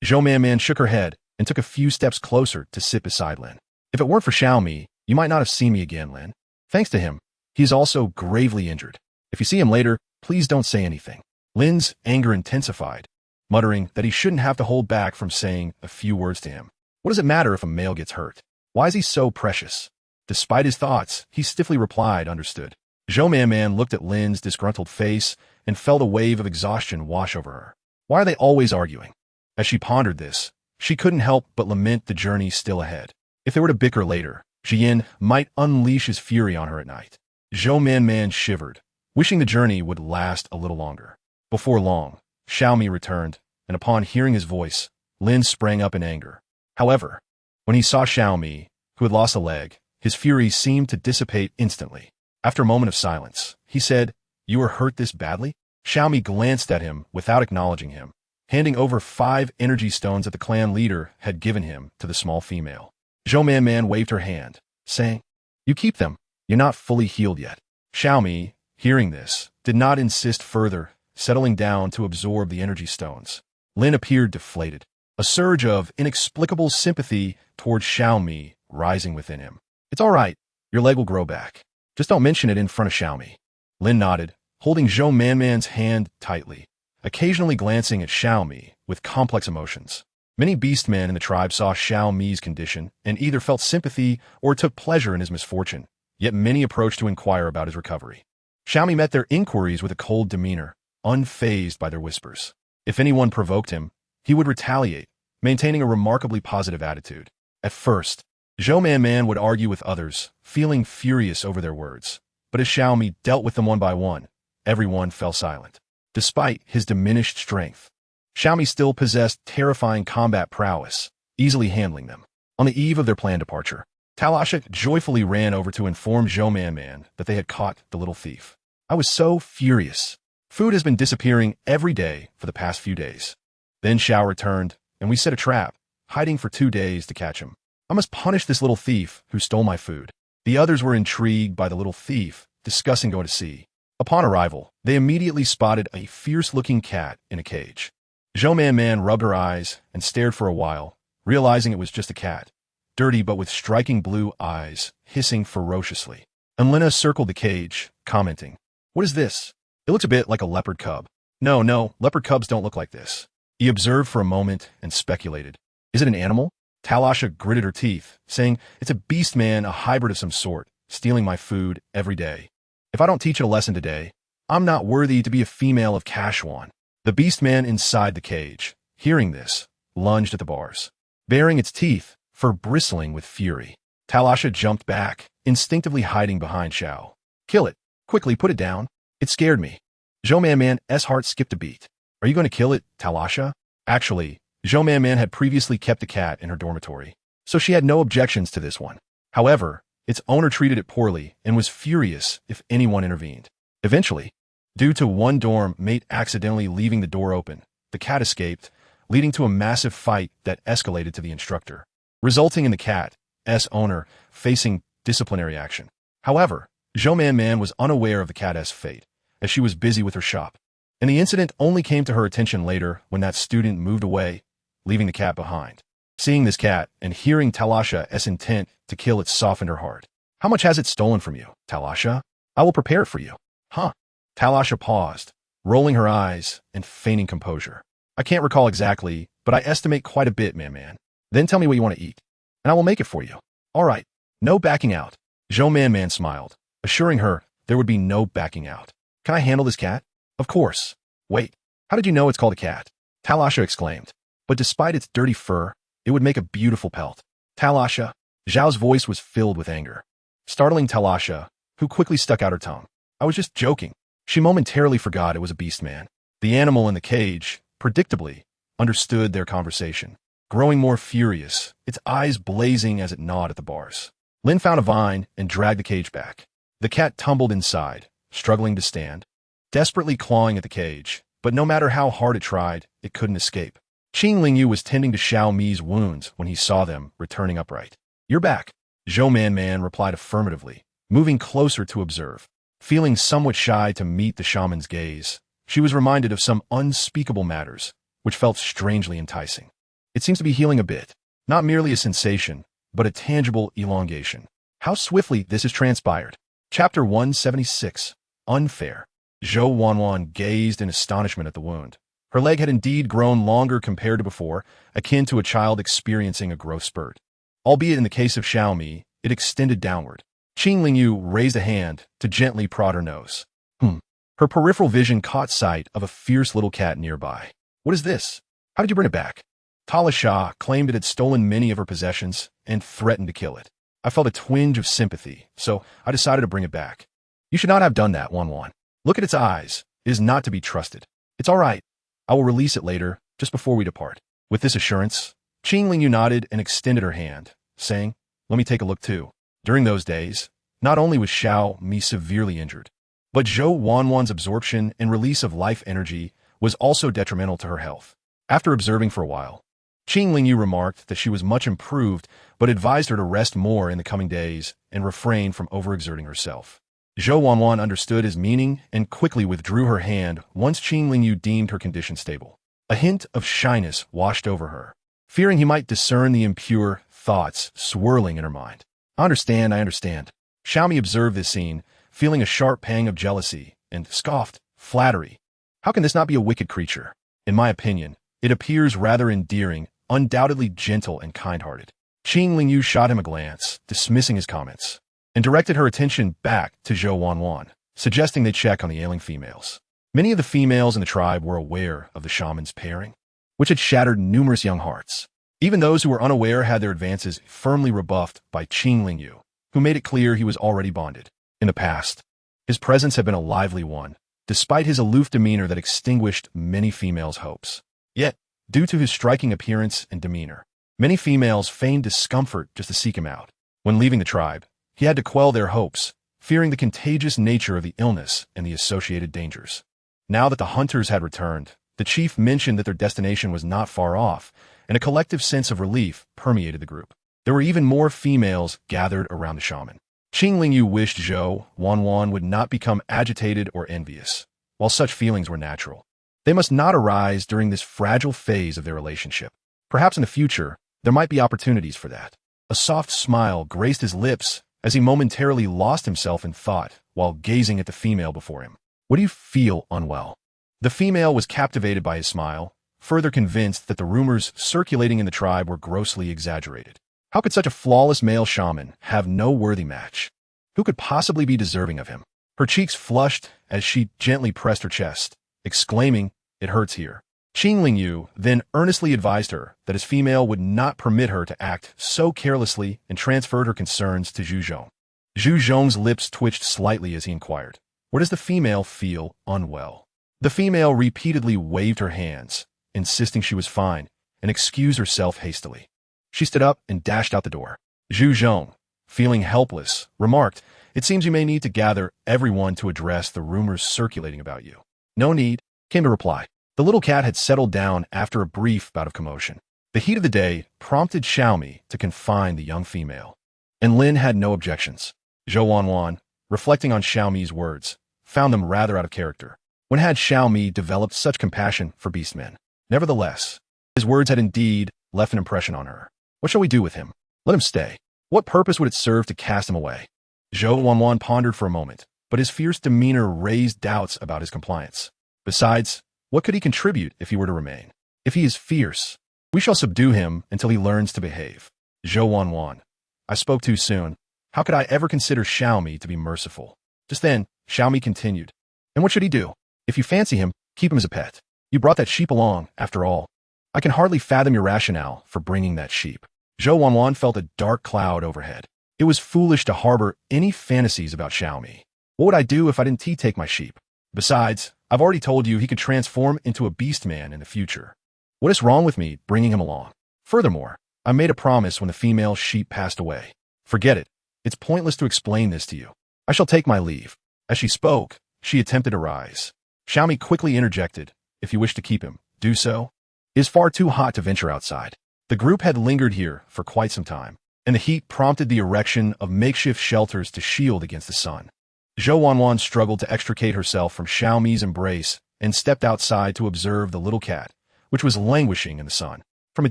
Zhou Man Man shook her head and took a few steps closer to sit beside Lin. If it weren't for Xiaomi, you might not have seen me again, Lin. Thanks to him, he is also gravely injured. If you see him later, please don't say anything. Lin's anger intensified, muttering that he shouldn't have to hold back from saying a few words to him. What does it matter if a male gets hurt? Why is he so precious? Despite his thoughts, he stiffly replied, understood. Zhou Man Man looked at Lin's disgruntled face and felt a wave of exhaustion wash over her. Why are they always arguing? As she pondered this, she couldn't help but lament the journey still ahead. If they were to bicker later, Jian might unleash his fury on her at night. Zhou Man Man shivered, wishing the journey would last a little longer. Before long, Xiaomi returned, and upon hearing his voice, Lin sprang up in anger. However, when he saw Xiaomi, who had lost a leg, his fury seemed to dissipate instantly. After a moment of silence, he said, "You were hurt this badly?" Xiaomi glanced at him without acknowledging him, handing over 5 energy stones that the clan leader had given him to the small female. Zhou Man Man waved her hand, saying, "You keep them. You're not fully healed yet." Xiaomi, hearing this, did not insist further, settling down to absorb the energy stones. Lin appeared deflated, a surge of inexplicable sympathy towards Xiaomi rising within him. "It's all right. Your leg will grow back. Just don't mention it in front of Xiaomi." Lin nodded, holding Zhou Man Man's hand tightly, occasionally glancing at Xiaomi with complex emotions. Many beastmen in the tribe saw Xiaomi's condition and either felt sympathy or took pleasure in his misfortune, yet many approached to inquire about his recovery. Xiaomi met their inquiries with a cold demeanor, unfazed by their whispers. If anyone provoked him, he would retaliate, maintaining a remarkably positive attitude. At first, Zhou Man Man would argue with others, feeling furious over their words. But as Xiaomi dealt with them one by one, everyone fell silent. Despite his diminished strength, Xiaomi still possessed terrifying combat prowess, easily handling them. On the eve of their planned departure, Talasha joyfully ran over to inform Zhou Man Man that they had caught the little thief. "I was so furious. Food has been disappearing every day for the past few days. Then Xiao returned, and we set a trap, hiding for 2 days to catch him. I must punish this little thief who stole my food." The others were intrigued by the little thief, discussing going to see. Upon arrival, they immediately spotted a fierce-looking cat in a cage. Zhou Man Man rubbed her eyes and stared for a while, realizing it was just a cat, dirty but with striking blue eyes, hissing ferociously. And Lina circled the cage, commenting, "What is this? It looks a bit like a leopard cub." No, leopard cubs don't look like this." He observed for a moment and speculated. "Is it an animal?" Talasha gritted her teeth, saying, "It's a beastman, a hybrid of some sort, stealing my food every day. If I don't teach it a lesson today, I'm not worthy to be a female of Kashwan." The beastman inside the cage, hearing this, lunged at the bars, baring its teeth, fur bristling with fury. Talasha jumped back, instinctively hiding behind Xiao. "Kill it. Quickly, put it down. It scared me." Zhou Man Man's heart skipped a beat. "Are you going to kill it, Talasha?" Actually, Zhou Man Man had previously kept the cat in her dormitory, so she had no objections to this one. However, its owner treated it poorly and was furious if anyone intervened. Eventually, due to one dorm mate accidentally leaving the door open, the cat escaped, leading to a massive fight that escalated to the instructor, resulting in the cat's owner facing disciplinary action. However, Zhou Man Man was unaware of the cat's fate, as she was busy with her shop, and the incident only came to her attention later when that student moved away, leaving the cat behind. Seeing this cat and hearing Talasha's intent to kill it softened her heart. "How much has it stolen from you, Talasha? I will prepare it for you." "Huh?" Talasha paused, rolling her eyes and feigning composure. "I can't recall exactly, but I estimate quite a bit, man. Then tell me what you want to eat, and I will make it for you." "All right, no backing out." Zhou Man smiled, assuring her there would be no backing out. Can I handle this cat? Of course. Wait, how did you know it's called a cat? Talasha exclaimed. But despite its dirty fur, it would make a beautiful pelt. Talasha, Zhao's voice was filled with anger, startling Talasha, who quickly stuck out her tongue. I was just joking. She momentarily forgot it was a Beastman. The animal in the cage, predictably, understood their conversation, growing more furious, its eyes blazing as it gnawed at the bars. Lin found a vine and dragged the cage back. The cat tumbled inside, struggling to stand, desperately clawing at the cage, but no matter how hard it tried, it couldn't escape. Qing Lingyu was tending to Xiao Mi's wounds when he saw them returning upright. You're back, Zhou Man replied affirmatively, moving closer to observe. Feeling somewhat shy to meet the shaman's gaze, she was reminded of some unspeakable matters, which felt strangely enticing. It seems to be healing a bit, not merely a sensation, but a tangible elongation. How swiftly this has transpired. Chapter 176. Unfair. Zhou Wanwan gazed in astonishment at the wound. Her leg had indeed grown longer compared to before, akin to a child experiencing a growth spurt. Albeit in the case of Xiao Mi, it extended downward. Qing Lingyu raised a hand to gently prod her nose. Her peripheral vision caught sight of a fierce little cat nearby. What is this? How did you bring it back? Talasha claimed it had stolen many of her possessions and threatened to kill it. I felt a twinge of sympathy, so I decided to bring it back. You should not have done that, Wanwan. Look at its eyes. It is not to be trusted. It's all right. I will release it later, just before we depart. With this assurance, Qing Lingyu nodded and extended her hand, saying, let me take a look too. During those days, not only was Xiao Mi severely injured, but Zhou Wanwan's absorption and release of life energy was also detrimental to her health. After observing for a while, Qing Lingyu remarked that she was much improved, but advised her to rest more in the coming days and refrain from overexerting herself. Zhou Wanwan understood his meaning and quickly withdrew her hand once Qing Lingyu deemed her condition stable. A hint of shyness washed over her, fearing he might discern the impure thoughts swirling in her mind. I understand. Xiao Mi observed this scene, feeling a sharp pang of jealousy, and scoffed, flattery. How can this not be a wicked creature? In my opinion, it appears rather endearing, undoubtedly gentle and kind-hearted. Qing Lingyu shot him a glance, dismissing his comments, and directed her attention back to Zhou Wanwan, suggesting they check on the ailing females. Many of the females in the tribe were aware of the shaman's pairing, which had shattered numerous young hearts. Even those who were unaware had their advances firmly rebuffed by Qing Lingyu, who made it clear he was already bonded. In the past, his presence had been a lively one, despite his aloof demeanor that extinguished many females' hopes. Yet, due to his striking appearance and demeanor, many females feigned discomfort just to seek him out. When leaving the tribe, he had to quell their hopes, fearing the contagious nature of the illness and the associated dangers. Now that the hunters had returned, the chief mentioned that their destination was not far off, and a collective sense of relief permeated the group. There were even more females gathered around the shaman. Qing Lingyu wished Zhou Wanwan would not become agitated or envious, while such feelings were natural. They must not arise during this fragile phase of their relationship. Perhaps in the future, there might be opportunities for that. A soft smile graced his lips as he momentarily lost himself in thought while gazing at the female before him. What do you feel unwell? The female was captivated by his smile, further convinced that the rumors circulating in the tribe were grossly exaggerated. How could such a flawless male shaman have no worthy match? Who could possibly be deserving of him? Her cheeks flushed as she gently pressed her chest, exclaiming, "It hurts here." Qing Lingyu then earnestly advised her that his female would not permit her to act so carelessly and transferred her concerns to Zhu Zhong. Zhu Zhong's lips twitched slightly as he inquired, "Where does the female feel unwell?" The female repeatedly waved her hands, insisting she was fine, and excused herself hastily. She stood up and dashed out the door. Zhu Zhong, feeling helpless, remarked, "It seems you may need to gather everyone to address the rumors circulating about you." "No need," came the reply. The little cat had settled down after a brief bout of commotion. The heat of the day prompted Xiao Mi to confine the young female, and Lin had no objections. Zhou Wanwan, reflecting on Xiao Mi's words, found them rather out of character. When had Xiao Mi developed such compassion for Beastmen? Nevertheless, his words had indeed left an impression on her. What shall we do with him? Let him stay. What purpose would it serve to cast him away? Zhou Wanwan pondered for a moment, but his fierce demeanor raised doubts about his compliance. Besides, what could he contribute if he were to remain? If he is fierce, we shall subdue him until he learns to behave. Zhou Wanwan, I spoke too soon. How could I ever consider Xiao Mi to be merciful? Just then, Xiaomi continued. And what should he do? If you fancy him, keep him as a pet. You brought that sheep along, after all. I can hardly fathom your rationale for bringing that sheep. Zhou Wanwan felt a dark cloud overhead. It was foolish to harbor any fantasies about Xiaomi. What would I do if I didn't take my sheep? Besides, I've already told you he could transform into a Beastman in the future. What is wrong with me bringing him along? Furthermore, I made a promise when the female sheep passed away. Forget it. It's pointless to explain this to you. I shall take my leave. As she spoke, she attempted to rise. Xiaomi quickly interjected. If you wish to keep him, do so. It is far too hot to venture outside. The group had lingered here for quite some time, and the heat prompted the erection of makeshift shelters to shield against the sun. Zhou Wanwan struggled to extricate herself from Xiaomi's embrace and stepped outside to observe the little cat, which was languishing in the sun. From a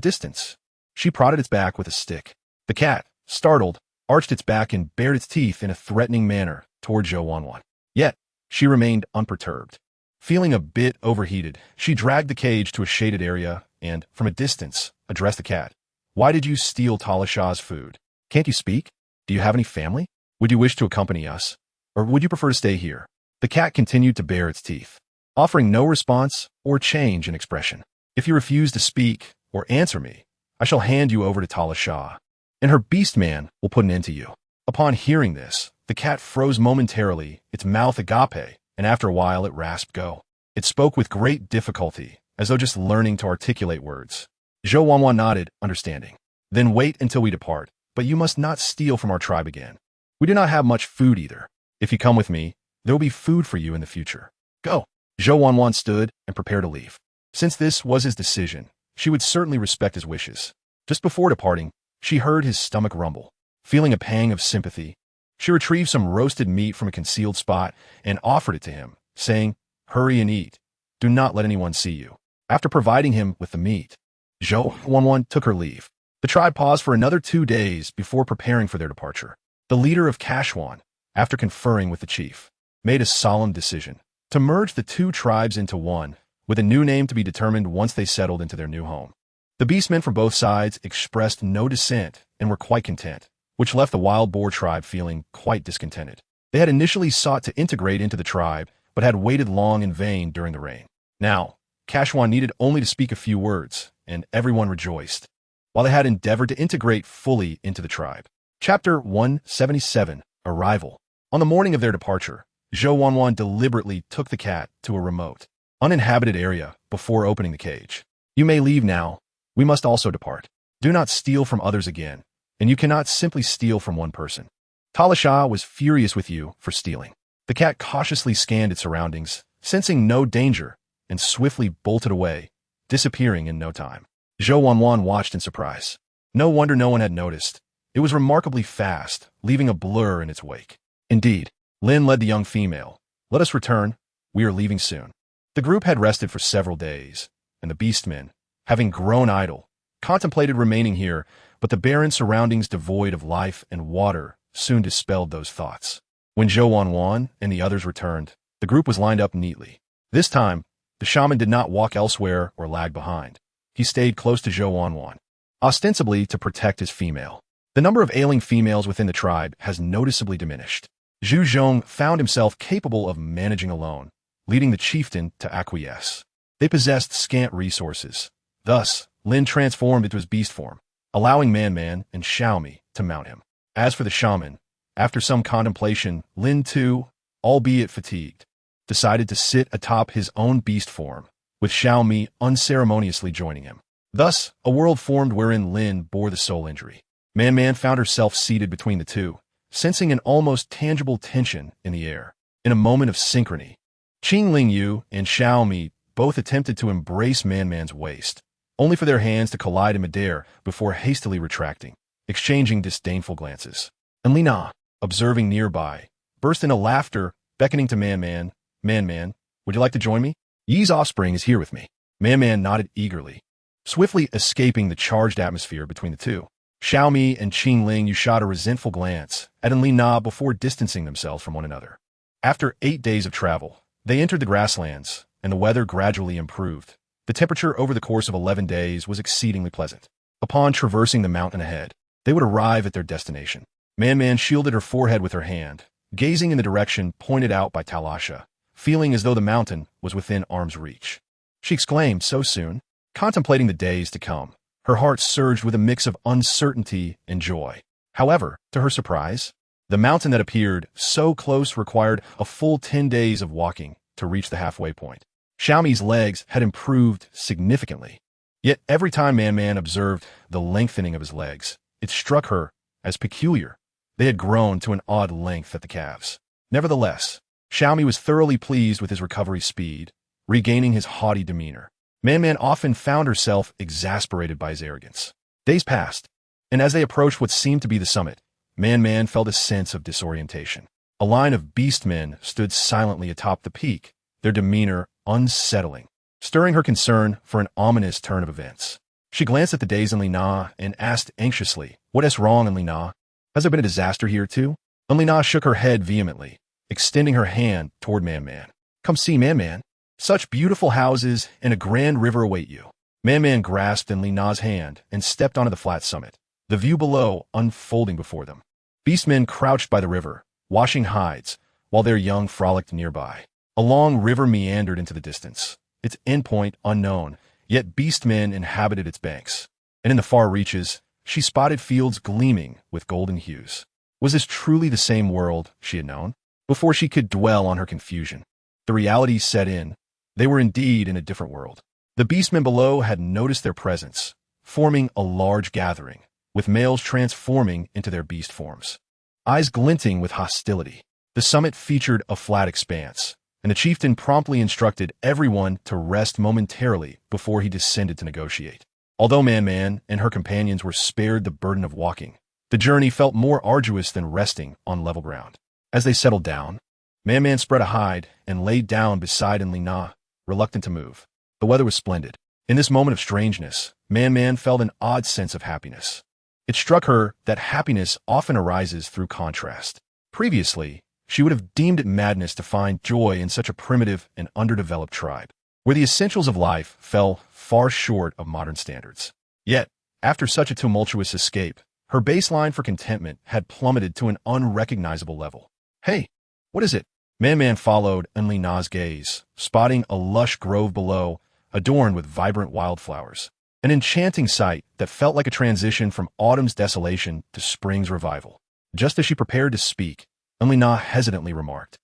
distance, she prodded its back with a stick. The cat, startled, arched its back and bared its teeth in a threatening manner toward Zhou Wanwan. Yet, she remained unperturbed. Feeling a bit overheated, she dragged the cage to a shaded area and, from a distance, addressed the cat. Why did you steal Talishah's food? Can't you speak? Do you have any family? Would you wish to accompany us? Or would you prefer to stay here? The cat continued to bare its teeth, offering no response or change in expression. If you refuse to speak or answer me, I shall hand you over to Talishah, and her Beastman will put an end to you. Upon hearing this, the cat froze momentarily, its mouth agape, and after a while it rasped go. It spoke with great difficulty, as though just learning to articulate words. Zhou Wanwan nodded, understanding. Then wait until we depart, but you must not steal from our tribe again. We do not have much food either. If you come with me, there will be food for you in the future. Go. Zhou Wanwan stood and prepared to leave. Since this was his decision, she would certainly respect his wishes. Just before departing, she heard his stomach rumble. Feeling a pang of sympathy, she retrieved some roasted meat from a concealed spot and offered it to him, saying, Hurry and eat. Do not let anyone see you. After providing him with the meat, Zhou Wanwan took her leave. The tribe paused for another 2 days before preparing for their departure. The leader of Kashwan, after conferring with the chief, made a solemn decision to merge the 2 tribes into one, with a new name to be determined once they settled into their new home. The beastmen from both sides expressed no dissent and were quite content, which left the wild boar tribe feeling quite discontented. They had initially sought to integrate into the tribe, but had waited long in vain during the rain. Now, Kashwan needed only to speak a few words, and everyone rejoiced, while they had endeavored to integrate fully into the tribe. Chapter 177, Arrival. On the morning of their departure, Zhou Wanwan deliberately took the cat to a remote, uninhabited area before opening the cage. You may leave now. We must also depart. Do not steal from others again, and you cannot simply steal from one person. Talishah was furious with you for stealing. The cat cautiously scanned its surroundings, sensing no danger, and swiftly bolted away, disappearing in no time. Zhou Wanwan watched in surprise. No wonder no one had noticed. It was remarkably fast, leaving a blur in its wake. Indeed, Lin led the young female. Let us return. We are leaving soon. The group had rested for several days, and the beastmen, having grown idle, contemplated remaining here, but the barren surroundings devoid of life and water soon dispelled those thoughts. When Zhou Wanwan and the others returned, the group was lined up neatly. This time, the shaman did not walk elsewhere or lag behind. He stayed close to Zhou Wanwan, ostensibly to protect his female. The number of ailing females within the tribe has noticeably diminished. Zhu Zhong found himself capable of managing alone, leading the chieftain to acquiesce. They possessed scant resources. Thus, Lin transformed into his beast form, allowing Man-Man and Xiaomi to mount him. As for the shaman, after some contemplation, Lin too, albeit fatigued, decided to sit atop his own beast form, with Xiaomi unceremoniously joining him. Thus, a world formed wherein Lin bore the sole injury. Man-Man found herself seated between the two, sensing an almost tangible tension in the air. In a moment of synchrony, Qing Ling Yu and Xiaomi both attempted to embrace Man-Man's waist, only for their hands to collide in midair before hastily retracting, exchanging disdainful glances. And Lina, observing nearby, burst into laughter, beckoning to Man-Man. Man-Man, would you like to join me? Yi's offspring is here with me. Man-Man nodded eagerly, swiftly escaping the charged atmosphere between the two. Xiaomi and Qing Ling Yu shot a resentful glance at Lina before distancing themselves from one another. After 8 days of travel, they entered the grasslands, and the weather gradually improved. The temperature over the course of 11 days was exceedingly pleasant. Upon traversing the mountain ahead, they would arrive at their destination. Man-Man shielded her forehead with her hand, gazing in the direction pointed out by Talasha, feeling as though the mountain was within arm's reach. She exclaimed so soon, contemplating the days to come. Her heart surged with a mix of uncertainty and joy. However, to her surprise, the mountain that appeared so close required a full 10 days of walking to reach the halfway point. Xiaomi's legs had improved significantly. Yet every time Man observed the lengthening of his legs, it struck her as peculiar. They had grown to an odd length at the calves. Nevertheless, Xiaomi was thoroughly pleased with his recovery speed, regaining his haughty demeanor. Man often found herself exasperated by his arrogance. Days passed, and as they approached what seemed to be the summit, Man felt a sense of disorientation. A line of beastmen stood silently atop the peak, their demeanor unsettling, stirring her concern for an ominous turn of events. She glanced at the days in Lina and asked anxiously, "What is wrong in Lina? Has there been a disaster here too?" And Lina shook her head vehemently, extending her hand toward Man. "Come see, Man. Such beautiful houses and a grand river await you." Man grasped in Lina's hand and stepped onto the flat summit, the view below unfolding before them. Beastmen crouched by the river, washing hides, while their young frolicked nearby. A long river meandered into the distance, its endpoint unknown, yet beastmen inhabited its banks. And in the far reaches, she spotted fields gleaming with golden hues. Was this truly the same world she had known? Before she could dwell on her confusion, the reality set in. They were indeed in a different world. The beastmen below had noticed their presence, forming a large gathering, with males transforming into their beast forms. Eyes glinting with hostility, the summit featured a flat expanse, and the chieftain promptly instructed everyone to rest momentarily before he descended to negotiate. Although Man and her companions were spared the burden of walking, the journey felt more arduous than resting on level ground. As they settled down, Man spread a hide and laid down beside Lina, reluctant to move. The weather was splendid. In this moment of strangeness, Man felt an odd sense of happiness. It struck her that happiness often arises through contrast. Previously, she would have deemed it madness to find joy in such a primitive and underdeveloped tribe, where the essentials of life fell far short of modern standards. Yet, after such a tumultuous escape, her baseline for contentment had plummeted to an unrecognizable level. "Hey, what is it?" Man followed Lina's gaze, spotting a lush grove below, adorned with vibrant wildflowers. An enchanting sight that felt like a transition from autumn's desolation to spring's revival. Just as she prepared to speak, Lina hesitantly remarked,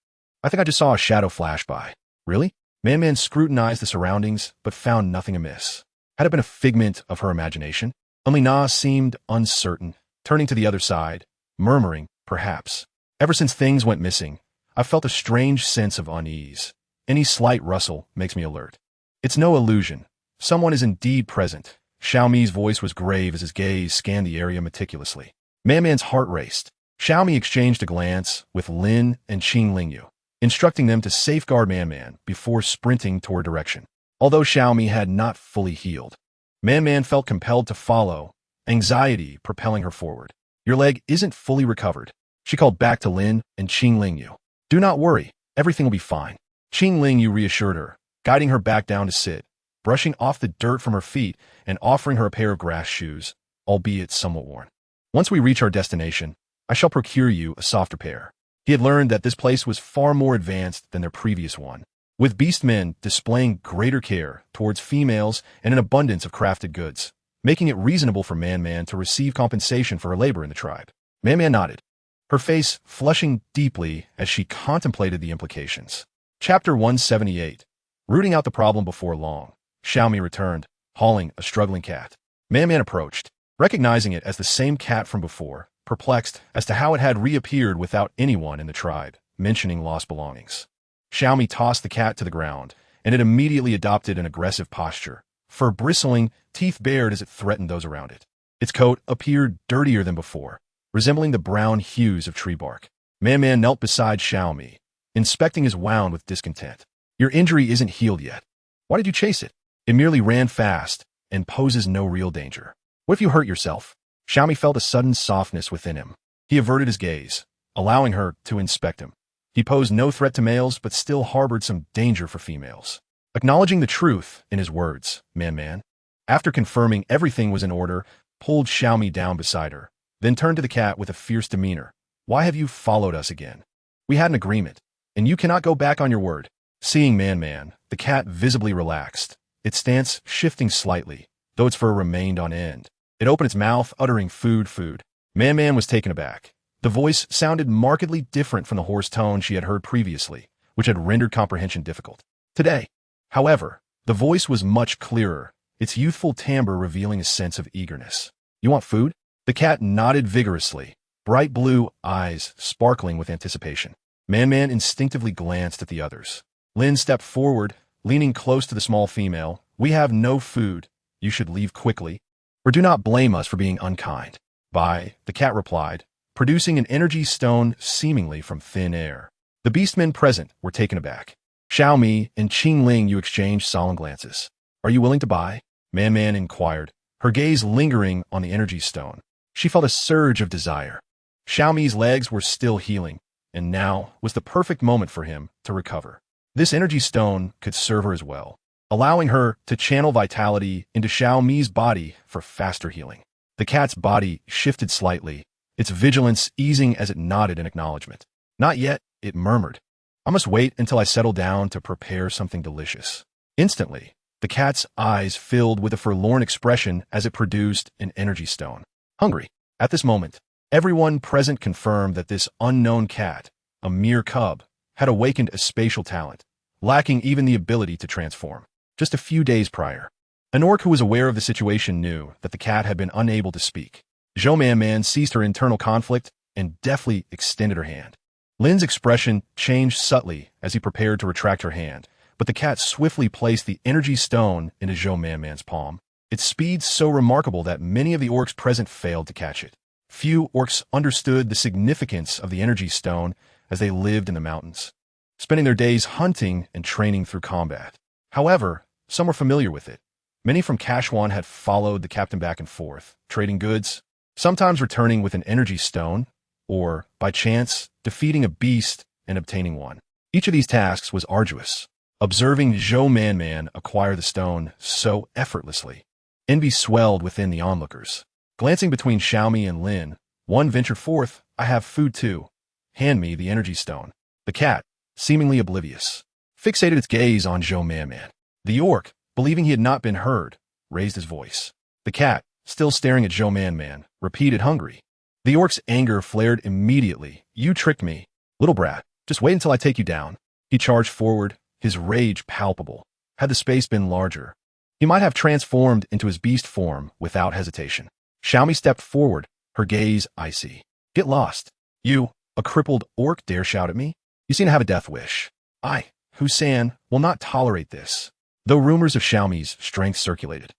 "I think I just saw a shadow flash by." "Really?" Man scrutinized the surroundings, but found nothing amiss. Had it been a figment of her imagination? Lina seemed uncertain, turning to the other side, murmuring, "Perhaps. Ever since things went missing, I've felt a strange sense of unease. Any slight rustle makes me alert. It's no illusion. Someone is indeed present." Xiaomi's voice was grave as his gaze scanned the area meticulously. Man's heart raced. Xiaomi exchanged a glance with Lin and Qing Lingyu, instructing them to safeguard Man before sprinting toward direction. Although Xiaomi had not fully healed, Man felt compelled to follow, anxiety propelling her forward. "Your leg isn't fully recovered," she called back to Lin and Qing Lingyu. "Do not worry, everything will be fine." Qing Lingyu reassured her, guiding her back down to sit, brushing off the dirt from her feet and offering her a pair of grass shoes, albeit somewhat worn. "Once we reach our destination, I shall procure you a softer pair." He had learned that this place was far more advanced than their previous one, with beastmen displaying greater care towards females and an abundance of crafted goods, making it reasonable for Man to receive compensation for her labor in the tribe. Man nodded, her face flushing deeply as she contemplated the implications. Chapter 178. Rooting out the problem before long, Xiaomi returned, hauling a struggling cat. Man approached, recognizing it as the same cat from before, perplexed as to how it had reappeared without anyone in the tribe mentioning lost belongings. Xiaomi tossed the cat to the ground, and it immediately adopted an aggressive posture, fur bristling, teeth bared as it threatened those around it. Its coat appeared dirtier than before, resembling the brown hues of tree bark. Man knelt beside Xiaomi, inspecting his wound with discontent. "Your injury isn't healed yet. Why did you chase it? It merely ran fast and poses no real danger. What if you hurt yourself?" Xiaomi felt a sudden softness within him. He averted his gaze, allowing her to inspect him. He posed no threat to males, but still harbored some danger for females. Acknowledging the truth in his words, Man, after confirming everything was in order, pulled Xiaomi down beside her, then turned to the cat with a fierce demeanor. "Why have you followed us again?" We had an agreement, and you cannot go back on your word. Seeing Man, the cat visibly relaxed, its stance shifting slightly, though its fur remained on end. It opened its mouth, uttering food. Man was taken aback. The voice sounded markedly different from the hoarse tone she had heard previously, which had rendered comprehension difficult. Today, however, the voice was much clearer, its youthful timbre revealing a sense of eagerness. You want food? The cat nodded vigorously, bright blue eyes sparkling with anticipation. Man instinctively glanced at the others. Lin stepped forward, leaning close to the small female. We have no food. You should leave quickly, or do not blame us for being unkind. Bye, the cat replied, producing an energy stone seemingly from thin air. The beastmen present were taken aback. Xiaomi and Qingling you exchanged solemn glances. Are you willing to buy? Man inquired, her gaze lingering on the energy stone. She felt a surge of desire. Xiaomi's legs were still healing, and now was the perfect moment for him to recover. This energy stone could serve her as well, allowing her to channel vitality into Xiaomi's body for faster healing. The cat's body shifted slightly, its vigilance easing as it nodded in acknowledgement. Not yet, it murmured. I must wait until I settle down to prepare something delicious. Instantly, the cat's eyes filled with a forlorn expression as it produced an energy stone. Hungry. At this moment, everyone present confirmed that this unknown cat, a mere cub, had awakened a spatial talent, lacking even the ability to transform. Just a few days prior, an orc who was aware of the situation knew that the cat had been unable to speak. Zhou Man seized her internal conflict and deftly extended her hand. Lin's expression changed subtly as he prepared to retract her hand, but the cat swiftly placed the energy stone into Zhou Man's palm. Its speed so remarkable that many of the orcs present failed to catch it. Few orcs understood the significance of the energy stone as they lived in the mountains, spending their days hunting and training through combat. However, some were familiar with it. Many from Kashwan had followed the captain back and forth, trading goods, sometimes returning with an energy stone, or, by chance, defeating a beast and obtaining one. Each of these tasks was arduous. Observing Zhou Man acquire the stone so effortlessly, envy swelled within the onlookers. Glancing between Xiaomi and Lin, one ventured forth, I have food too. Hand me the energy stone. The cat, seemingly oblivious, fixated its gaze on Zhou Man. The orc, believing he had not been heard, raised his voice. The cat, still staring at Zhou Man, repeated hungry. The orc's anger flared immediately. You tricked me. Little brat, just wait until I take you down. He charged forward, his rage palpable. Had the space been larger, he might have transformed into his beast form without hesitation. Xiaomi stepped forward, her gaze icy. Get lost. You, a crippled orc, dare shout at me? You seem to have a death wish. I, Husan, will not tolerate this. Though rumors of Xiaomi's strength circulated,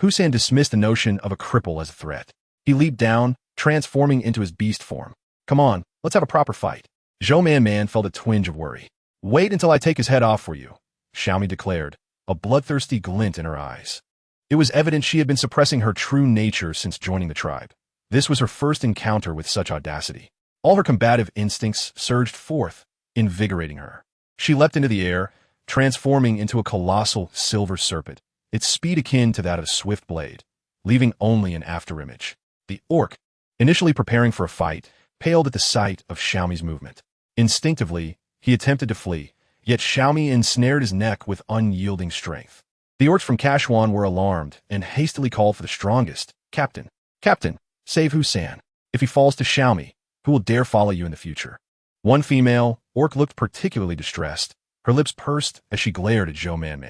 Husan dismissed the notion of a cripple as a threat. He leaped down, transforming into his beast form. Come on, let's have a proper fight. Zhou Man felt a twinge of worry. Wait until I take his head off for you, Xiaomi declared, a bloodthirsty glint in her eyes. It was evident she had been suppressing her true nature since joining the tribe. This was her first encounter with such audacity. All her combative instincts surged forth, invigorating her. She leapt into the air, transforming into a colossal silver serpent, its speed akin to that of a swift blade, leaving only an afterimage. The orc, initially preparing for a fight, paled at the sight of Xiaomi's movement. Instinctively, he attempted to flee, yet Xiaomi ensnared his neck with unyielding strength. The orcs from Kashwan were alarmed and hastily called for the strongest. Captain, save Husan. If he falls to Xiaomi, who will dare follow you in the future? One female orc looked particularly distressed, her lips pursed as she glared at Zhou Man.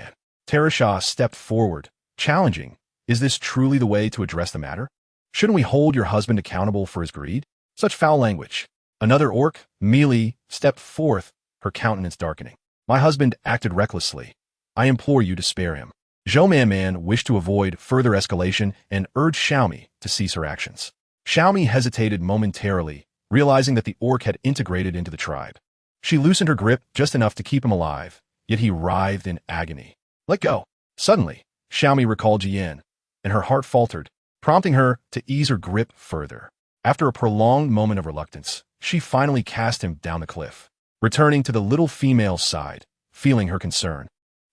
Tereshah stepped forward, challenging, is this truly the way to address the matter? Shouldn't we hold your husband accountable for his greed? Such foul language. Another orc, Mealy, stepped forth, her countenance darkening. My husband acted recklessly. I implore you to spare him. Zhou Man wished to avoid further escalation and urged Xiaomi to cease her actions. Xiaomi hesitated momentarily, realizing that the orc had integrated into the tribe. She loosened her grip just enough to keep him alive, yet he writhed in agony. Let go. Suddenly, Xiaomi recalled Jian, and her heart faltered, prompting her to ease her grip further. After a prolonged moment of reluctance, she finally cast him down the cliff, returning to the little female's side, feeling her concern.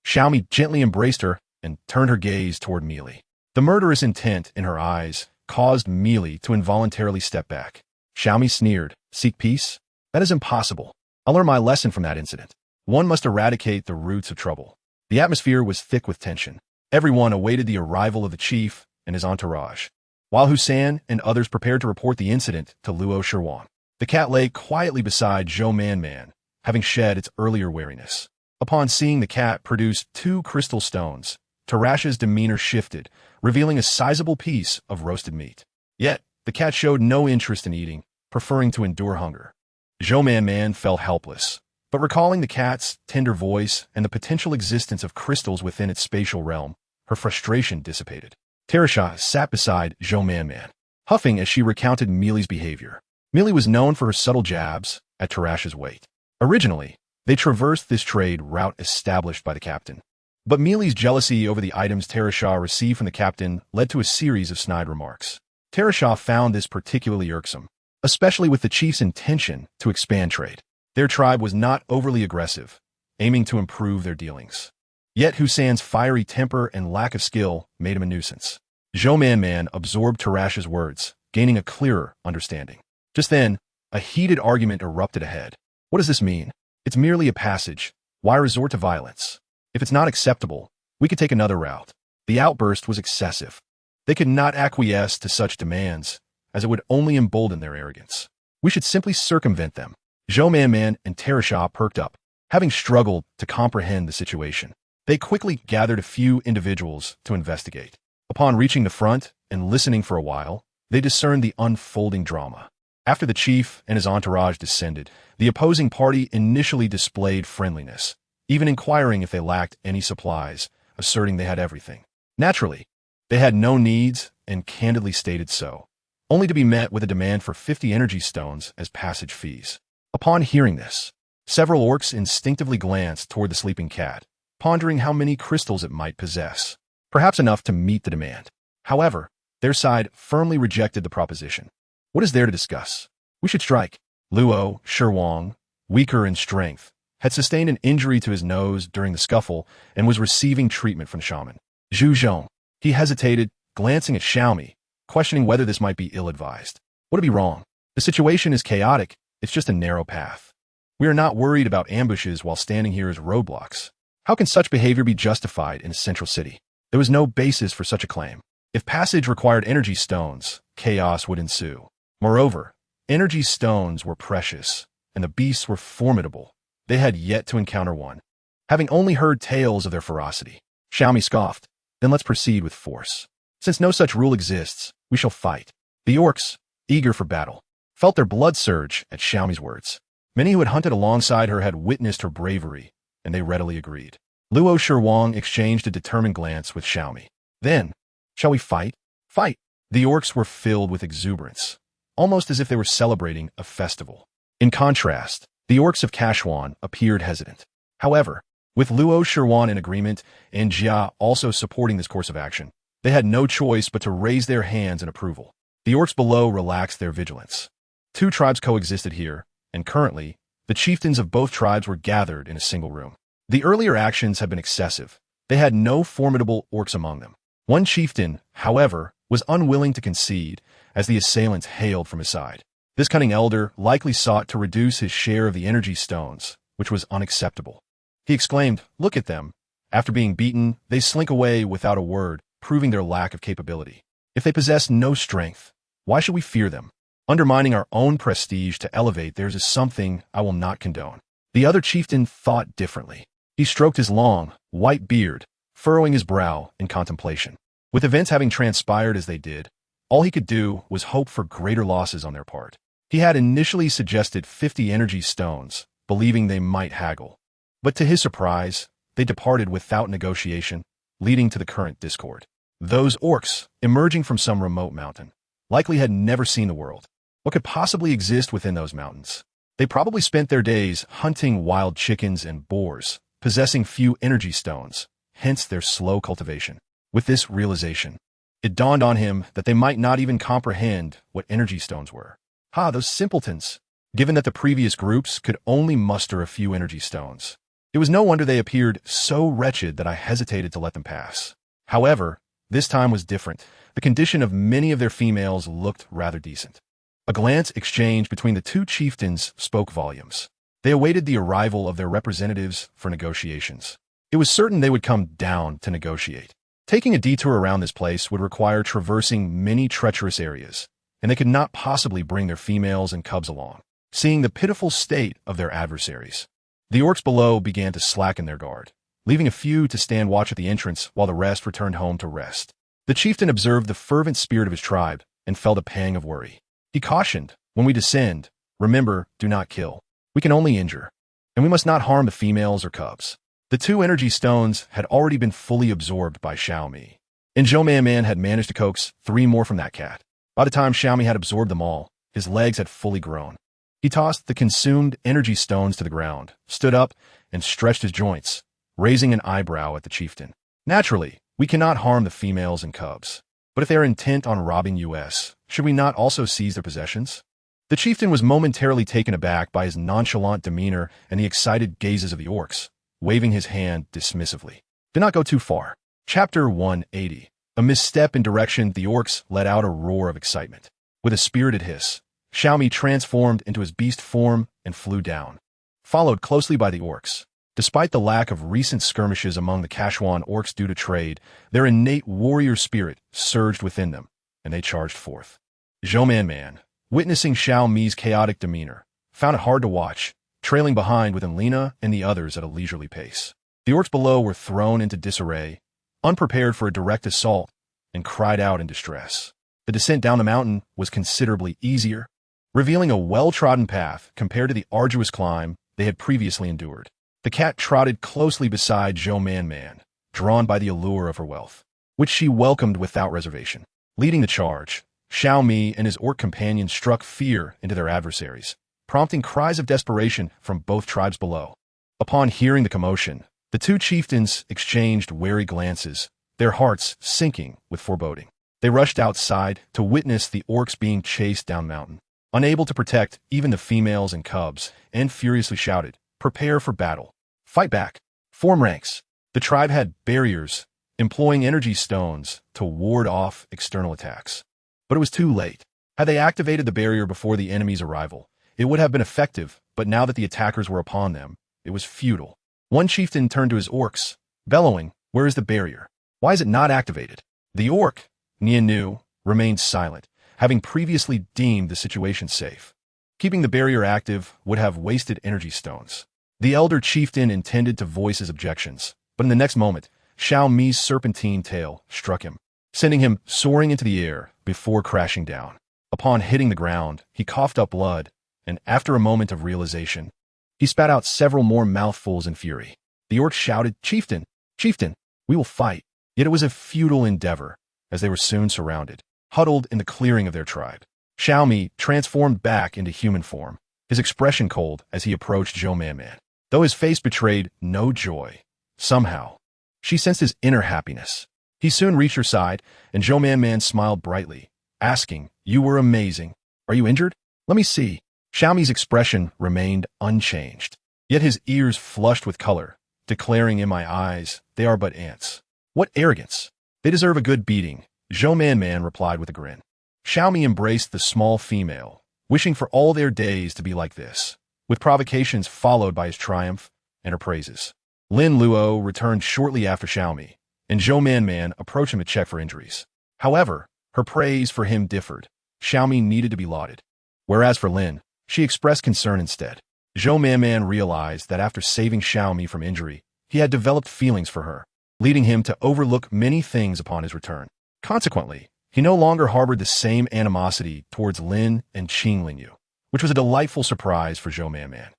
Xiaomi gently embraced her and turned her gaze toward Mealy. The murderous intent in her eyes caused Mealy to involuntarily step back. Xiaomi sneered, seek peace? That is impossible. I'll learn my lesson from that incident. One must eradicate the roots of trouble. The atmosphere was thick with tension. Everyone awaited the arrival of the chief and his entourage, while Hussein and others prepared to report the incident to Luo Shirwan. The cat lay quietly beside Zhou Man, having shed its earlier wariness. Upon seeing the cat produce 2 crystal stones, Tarash's demeanor shifted, revealing a sizable piece of roasted meat. Yet, the cat showed no interest in eating, preferring to endure hunger. Zhou Man felt helpless, but recalling the cat's tender voice and the potential existence of crystals within its spatial realm, her frustration dissipated. Tarasha sat beside Zhou Man, huffing as she recounted Mealy's behavior. Mealy was known for her subtle jabs at Tarash's weight. Originally, they traversed this trade route established by the captain. But Mealy's jealousy over the items Tarasha received from the captain led to a series of snide remarks. Tarasha found this particularly irksome, especially with the chief's intention to expand trade. Their tribe was not overly aggressive, aiming to improve their dealings. Yet Hussein's fiery temper and lack of skill made him a nuisance. Zhou Man absorbed Tarash's words, gaining a clearer understanding. Just then, a heated argument erupted ahead. What does this mean? It's merely a passage. Why resort to violence? If it's not acceptable, we could take another route. The outburst was excessive. They could not acquiesce to such demands, as it would only embolden their arrogance. We should simply circumvent them. Zhou Man and Tarasha perked up, having struggled to comprehend the situation. They quickly gathered a few individuals to investigate. Upon reaching the front and listening for a while, they discerned the unfolding drama. After the chief and his entourage descended, the opposing party initially displayed friendliness, even inquiring if they lacked any supplies, asserting they had everything. Naturally, they had no needs and candidly stated so, only to be met with a demand for 50 energy stones as passage fees. Upon hearing this, several orcs instinctively glanced toward the sleeping cat, pondering how many crystals it might possess, perhaps enough to meet the demand. However, their side firmly rejected the proposition. What is there to discuss? We should strike. Luo Shirwang, weaker in strength, had sustained an injury to his nose during the scuffle and was receiving treatment from the shaman. Zhu Zhong. He hesitated, glancing at Xiaomi, questioning whether this might be ill-advised. Would it be wrong? The situation is chaotic. It's just a narrow path. We are not worried about ambushes while standing here as roadblocks. How can such behavior be justified in a central city? There was no basis for such a claim. If passage required energy stones, chaos would ensue. Moreover, energy stones were precious, and the beasts were formidable. They had yet to encounter one, having only heard tales of their ferocity. Xiaomi scoffed. Then let's proceed with force. Since no such rule exists, we shall fight. The orcs, eager for battle, felt their blood surge at Xiaomi's words. Many who had hunted alongside her had witnessed her bravery, and they readily agreed. Luo Shirwang exchanged a determined glance with Xiaomi. Then, shall we fight? Fight! The orcs were filled with exuberance, almost as if they were celebrating a festival. In contrast, the orcs of Kashwan appeared hesitant. However, with Luo Shirwan in agreement and Jia also supporting this course of action, they had no choice but to raise their hands in approval. The orcs below relaxed their vigilance. 2 tribes coexisted here, and currently, the chieftains of both tribes were gathered in a single room. The earlier actions had been excessive. They had no formidable orcs among them. One chieftain, however, was unwilling to concede as the assailants hailed from his side. This cunning elder likely sought to reduce his share of the energy stones, which was unacceptable. He exclaimed, "Look at them. After being beaten, they slink away without a word, proving their lack of capability. If they possess no strength, why should we fear them? Undermining our own prestige to elevate theirs is something I will not condone." The other chieftain thought differently. He stroked his long, white beard, furrowing his brow in contemplation. With events having transpired as they did, all he could do was hope for greater losses on their part. He had initially suggested 50 energy stones, believing they might haggle. But to his surprise, they departed without negotiation, leading to the current discord. Those orcs, emerging from some remote mountain, likely had never seen the world. What could possibly exist within those mountains? They probably spent their days hunting wild chickens and boars, possessing few energy stones, hence their slow cultivation. With this realization, it dawned on him that they might not even comprehend what energy stones were. Those simpletons! Given that the previous groups could only muster a few energy stones, it was no wonder they appeared so wretched that I hesitated to let them pass. However, this time was different. The condition of many of their females looked rather decent. A glance exchanged between the 2 chieftains spoke volumes. They awaited the arrival of their representatives for negotiations. It was certain they would come down to negotiate. Taking a detour around this place would require traversing many treacherous areas, and they could not possibly bring their females and cubs along. Seeing the pitiful state of their adversaries, the orcs below began to slacken their guard, leaving a few to stand watch at the entrance while the rest returned home to rest. The chieftain observed the fervent spirit of his tribe and felt a pang of worry. He cautioned, "When we descend, remember, do not kill. We can only injure, and we must not harm the females or cubs." The 2 energy stones had already been fully absorbed by Xiaomi, and Zhou Man had managed to coax 3 more from that cat. By the time Xiaomi had absorbed them all, his legs had fully grown. He tossed the consumed energy stones to the ground, stood up, and stretched his joints, raising an eyebrow at the chieftain. "Naturally, we cannot harm the females and cubs. But if they are intent on robbing us, should we not also seize their possessions?" The chieftain was momentarily taken aback by his nonchalant demeanor and the excited gazes of the orcs, waving his hand dismissively. Do not go too far. Chapter 180. A misstep in direction, the orcs let out a roar of excitement. With a spirited hiss, Xiaomi transformed into his beast form and flew down, followed closely by the orcs. Despite the lack of recent skirmishes among the Kashuan orcs due to trade, their innate warrior spirit surged within them, and they charged forth. Zhou Man, witnessing Xiaomi's chaotic demeanor, found it hard to watch, trailing behind with Lina and the others at a leisurely pace. The orcs below were thrown into disarray, unprepared for a direct assault, and cried out in distress. The descent down the mountain was considerably easier, revealing a well-trodden path compared to the arduous climb they had previously endured. The cat trotted closely beside Zhou Man, drawn by the allure of her wealth, which she welcomed without reservation. Leading the charge, Xiaomi and his orc companions struck fear into their adversaries, prompting cries of desperation from both tribes below. Upon hearing the commotion, the 2 chieftains exchanged wary glances, their hearts sinking with foreboding. They rushed outside to witness the orcs being chased down mountain. Unable to protect even the females and cubs, and furiously shouted, "Prepare for battle. Fight back. Form ranks." The tribe had barriers, employing energy stones to ward off external attacks. But it was too late. Had they activated the barrier before the enemy's arrival, it would have been effective, but now that the attackers were upon them, it was futile. One chieftain turned to his orcs, bellowing, "Where is the barrier? Why is it not activated?" The orc, Nianu, remained silent, having previously deemed the situation safe. Keeping the barrier active would have wasted energy stones. The elder chieftain intended to voice his objections, but in the next moment, Xiaomi's serpentine tail struck him, sending him soaring into the air before crashing down. Upon hitting the ground, he coughed up blood, and after a moment of realization, he spat out several more mouthfuls in fury. The orcs shouted, "Chieftain! Chieftain! We will fight!" Yet it was a futile endeavor, as they were soon surrounded, huddled in the clearing of their tribe. Xiaomi transformed back into human form, his expression cold as he approached Zhou Man. Though his face betrayed no joy, somehow, she sensed his inner happiness. He soon reached her side, and Zhou Man smiled brightly, asking, "You were amazing. Are you injured? Let me see." Xiaomi's expression remained unchanged, yet his ears flushed with color, declaring, "In my eyes, they are but ants." "What arrogance! They deserve a good beating," Zhou Man replied with a grin. Xiaomi embraced the small female, wishing for all their days to be like this, with provocations followed by his triumph and her praises. Lin Luo returned shortly after Xiaomi, and Zhou Man approached him to check for injuries. However, her praise for him differed. Xiaomi needed to be lauded, whereas for Lin, she expressed concern instead. Zhou Man realized that after saving Xiaomi from injury, he had developed feelings for her, leading him to overlook many things upon his return. Consequently, he no longer harbored the same animosity towards Lin and Qing Lingyu, which was a delightful surprise for Zhou Man.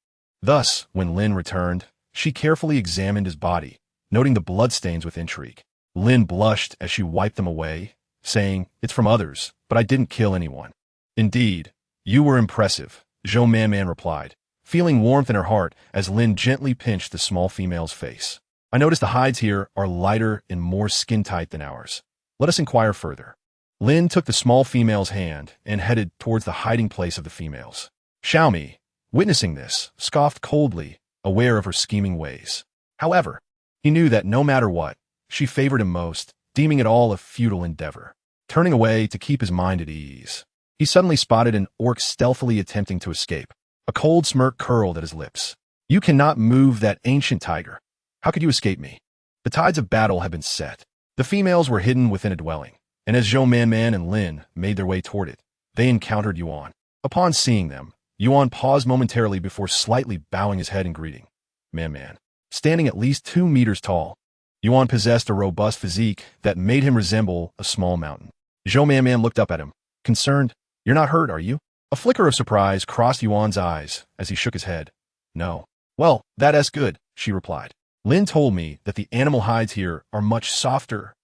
Thus, when Lin returned, she carefully examined his body, noting the bloodstains with intrigue. Lin blushed as she wiped them away, saying, "It's from others, but I didn't kill anyone." "Indeed, you were impressive," Zhou Man replied, feeling warmth in her heart as Lin gently pinched the small female's face. "I notice the hides here are lighter and more skin-tight than ours. Let us inquire further." Lin took the small female's hand and headed towards the hiding place of the females. Xiaomi, witnessing this, scoffed coldly, aware of her scheming ways. However, he knew that no matter what, she favored him most, deeming it all a futile endeavor. Turning away to keep his mind at ease, he suddenly spotted an orc stealthily attempting to escape. A cold smirk curled at his lips. You cannot move that ancient tiger. How could you escape me? The tides of battle had been set. The females were hidden within a dwelling, and as Zhou Man and Lin made their way toward it, they encountered Yuan. Upon seeing them, Yuan paused momentarily before slightly bowing his head in greeting. Man. Standing at least 2 meters tall, Yuan possessed a robust physique that made him resemble a small mountain. Zhou Man looked up at him, concerned. You're not hurt, are you? A flicker of surprise crossed Yuan's eyes as he shook his head. No. Well, that's good, she replied. Lin told me that the animal hides here are much softer,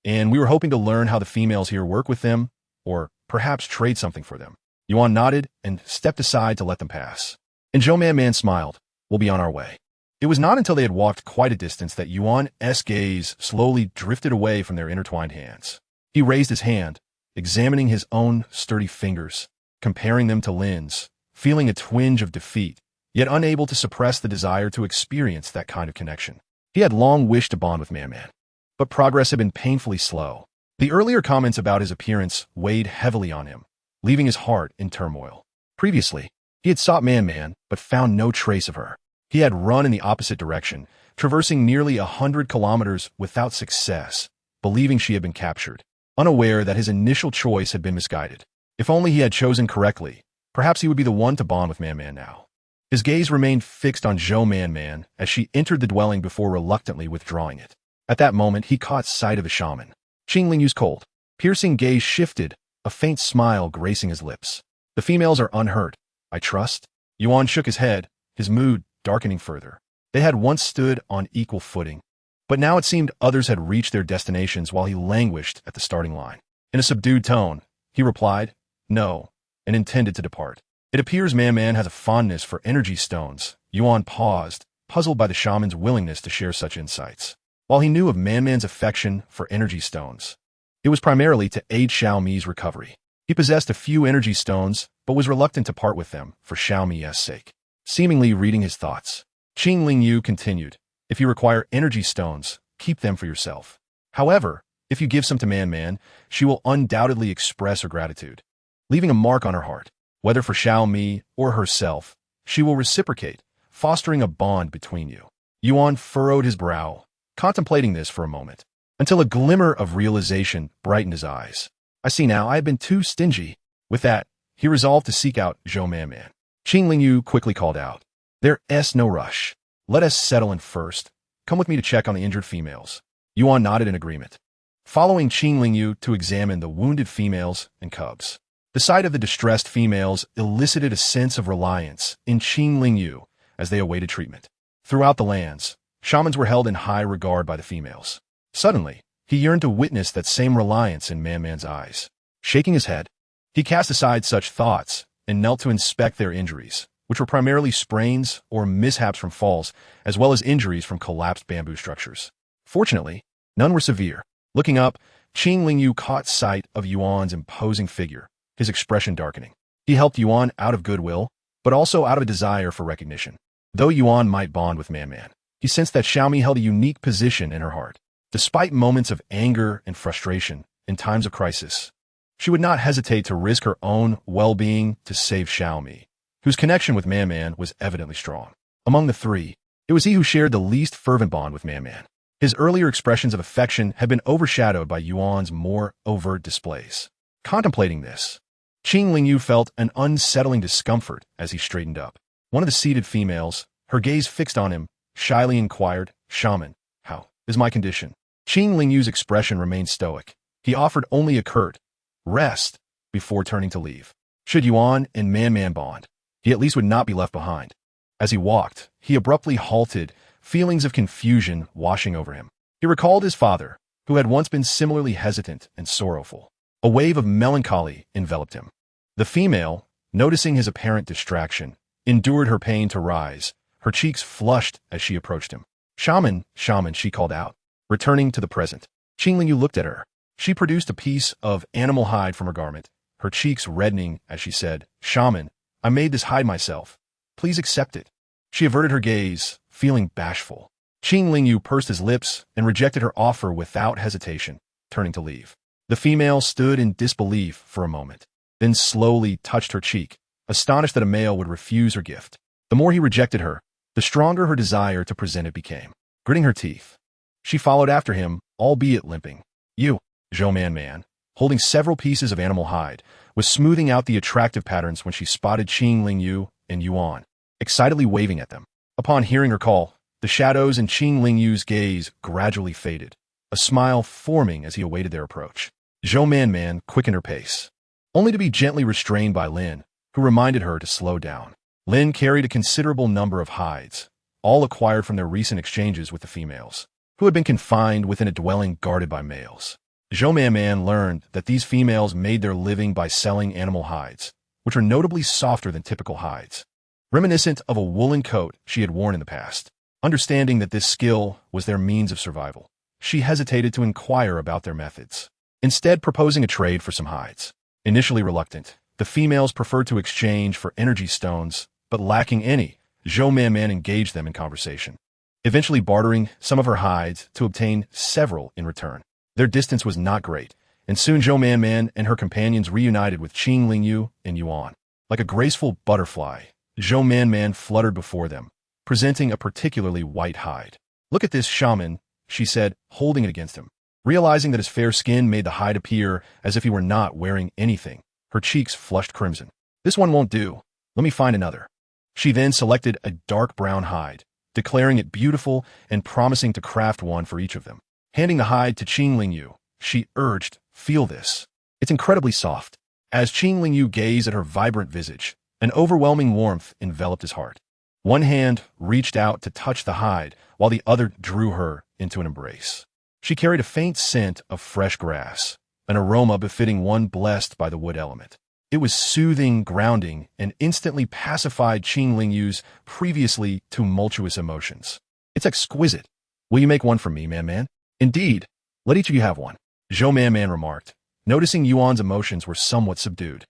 and we were hoping to learn how the females here work with them, or perhaps trade something for them. Yuan nodded and stepped aside to let them pass. And Zhou Man smiled. We'll be on our way. It was not until they had walked quite a distance that Yuan's gaze slowly drifted away from their intertwined hands. He raised his hand, examining his own sturdy fingers, comparing them to Lin's, feeling a twinge of defeat, yet unable to suppress the desire to experience that kind of connection. He had long wished to bond with Man, but progress had been painfully slow. The earlier comments about his appearance weighed heavily on him, leaving his heart in turmoil. Previously, he had sought Man, but found no trace of her. He had run in the opposite direction, traversing nearly 100 kilometers without success, believing she had been captured, unaware that his initial choice had been misguided. If only he had chosen correctly, perhaps he would be the one to bond with Man now. His gaze remained fixed on Zhou Man as she entered the dwelling before reluctantly withdrawing it. At that moment, he caught sight of the shaman. Qingling's cold, piercing gaze shifted, a faint smile gracing his lips. The females are unhurt, I trust? Yuan shook his head, his mood darkening further. They had once stood on equal footing, but now it seemed others had reached their destinations while he languished at the starting line. In a subdued tone, he replied, no, and intended to depart. It appears Man has a fondness for energy stones. Yuan paused, puzzled by the shaman's willingness to share such insights. While he knew of Man's affection for energy stones, it was primarily to aid Xiaomi's recovery. He possessed a few energy stones, but was reluctant to part with them for Xiaomi's sake. Seemingly reading his thoughts, Qinglingyu continued, if you require energy stones, keep them for yourself. However, if you give some to Man, she will undoubtedly express her gratitude, leaving a mark on her heart. Whether for Xiaomi or herself, she will reciprocate, fostering a bond between you. Yuan furrowed his brow, contemplating this for a moment, until a glimmer of realization brightened his eyes. I see now I have been too stingy. With that, he resolved to seek out Zhou Man. Qinglingyu quickly called out, there's no rush. Let us settle in first. Come with me to check on the injured females. Yuan nodded in agreement, following Qinglingyu to examine the wounded females and cubs. The sight of the distressed females elicited a sense of reliance in Qinglingyu as they awaited treatment. Throughout the lands, shamans were held in high regard by the females. Suddenly, he yearned to witness that same reliance in Man's eyes. Shaking his head, he cast aside such thoughts and knelt to inspect their injuries, which were primarily sprains or mishaps from falls, as well as injuries from collapsed bamboo structures. Fortunately, none were severe. Looking up, Qinglingyu caught sight of Yuan's imposing figure, his expression darkening. He helped Yuan out of goodwill, but also out of a desire for recognition. Though Yuan might bond with Man, he sensed that Xiaomi held a unique position in her heart. Despite moments of anger and frustration in times of crisis, she would not hesitate to risk her own well-being to save Xiaomi, whose connection with Man was evidently strong. Among the three, it was he who shared the least fervent bond with Man. His earlier expressions of affection had been overshadowed by Yuan's more overt displays. Contemplating this, Qinglingyu felt an unsettling discomfort as he straightened up. One of the seated females, her gaze fixed on him, shyly inquired, Shaman, how is my condition? Qinglingyu's expression remained stoic. He offered only a curt rest before turning to leave. Should Yuan and Man bond, he at least would not be left behind. As he walked, he abruptly halted, feelings of confusion washing over him. He recalled his father, who had once been similarly hesitant and sorrowful. A wave of melancholy enveloped him. The female, noticing his apparent distraction, endured her pain to rise, her cheeks flushed as she approached him. Shaman, she called out, returning to the present. Qinglingyu looked at her. She produced a piece of animal hide from her garment, her cheeks reddening as she said, Shaman, I made this hide myself. Please accept it. She averted her gaze, feeling bashful. Qinglingyu pursed his lips and rejected her offer without hesitation, turning to leave. The female stood in disbelief for a moment, then slowly touched her cheek, astonished that a male would refuse her gift. The more he rejected her, the stronger her desire to present it became. Gritting her teeth, she followed after him, albeit limping. You, Zhou Man, holding several pieces of animal hide, was smoothing out the attractive patterns when she spotted Qing Lingyu and Yuan, excitedly waving at them. Upon hearing her call, the shadows in Qing Lingyu's gaze gradually faded, a smile forming as he awaited their approach. Zhou Man quickened her pace, only to be gently restrained by Lin, who reminded her to slow down. Lin carried a considerable number of hides, all acquired from their recent exchanges with the females, who had been confined within a dwelling guarded by males. Zhou Man learned that these females made their living by selling animal hides, which are notably softer than typical hides, reminiscent of a woolen coat she had worn in the past. Understanding that this skill was their means of survival, she hesitated to inquire about their methods, instead proposing a trade for some hides. Initially reluctant, the females preferred to exchange for energy stones, but lacking any, Zhou Man engaged them in conversation, eventually bartering some of her hides to obtain several in return. Their distance was not great, and soon Zhou Man and her companions reunited with Qing Lingyu and Yuan. Like a graceful butterfly, Zhou Man fluttered before them, presenting a particularly white hide. "Look at this, shaman," she said, holding it against him. Realizing that his fair skin made the hide appear as if he were not wearing anything, her cheeks flushed crimson. "This one won't do. Let me find another." She then selected a dark brown hide, declaring it beautiful and promising to craft one for each of them. Handing the hide to Qing Lingyu, she urged, "Feel this. It's incredibly soft." As Qing Lingyu gazed at her vibrant visage, an overwhelming warmth enveloped his heart. One hand reached out to touch the hide, while the other drew her into an embrace. She carried a faint scent of fresh grass, an aroma befitting one blessed by the wood element. It was soothing, grounding, and instantly pacified Qing Lingyu's previously tumultuous emotions. "It's exquisite. Will you make one for me, Man?" "Indeed. Let each of you have one," Zhou Man remarked, noticing Yuan's emotions were somewhat subdued.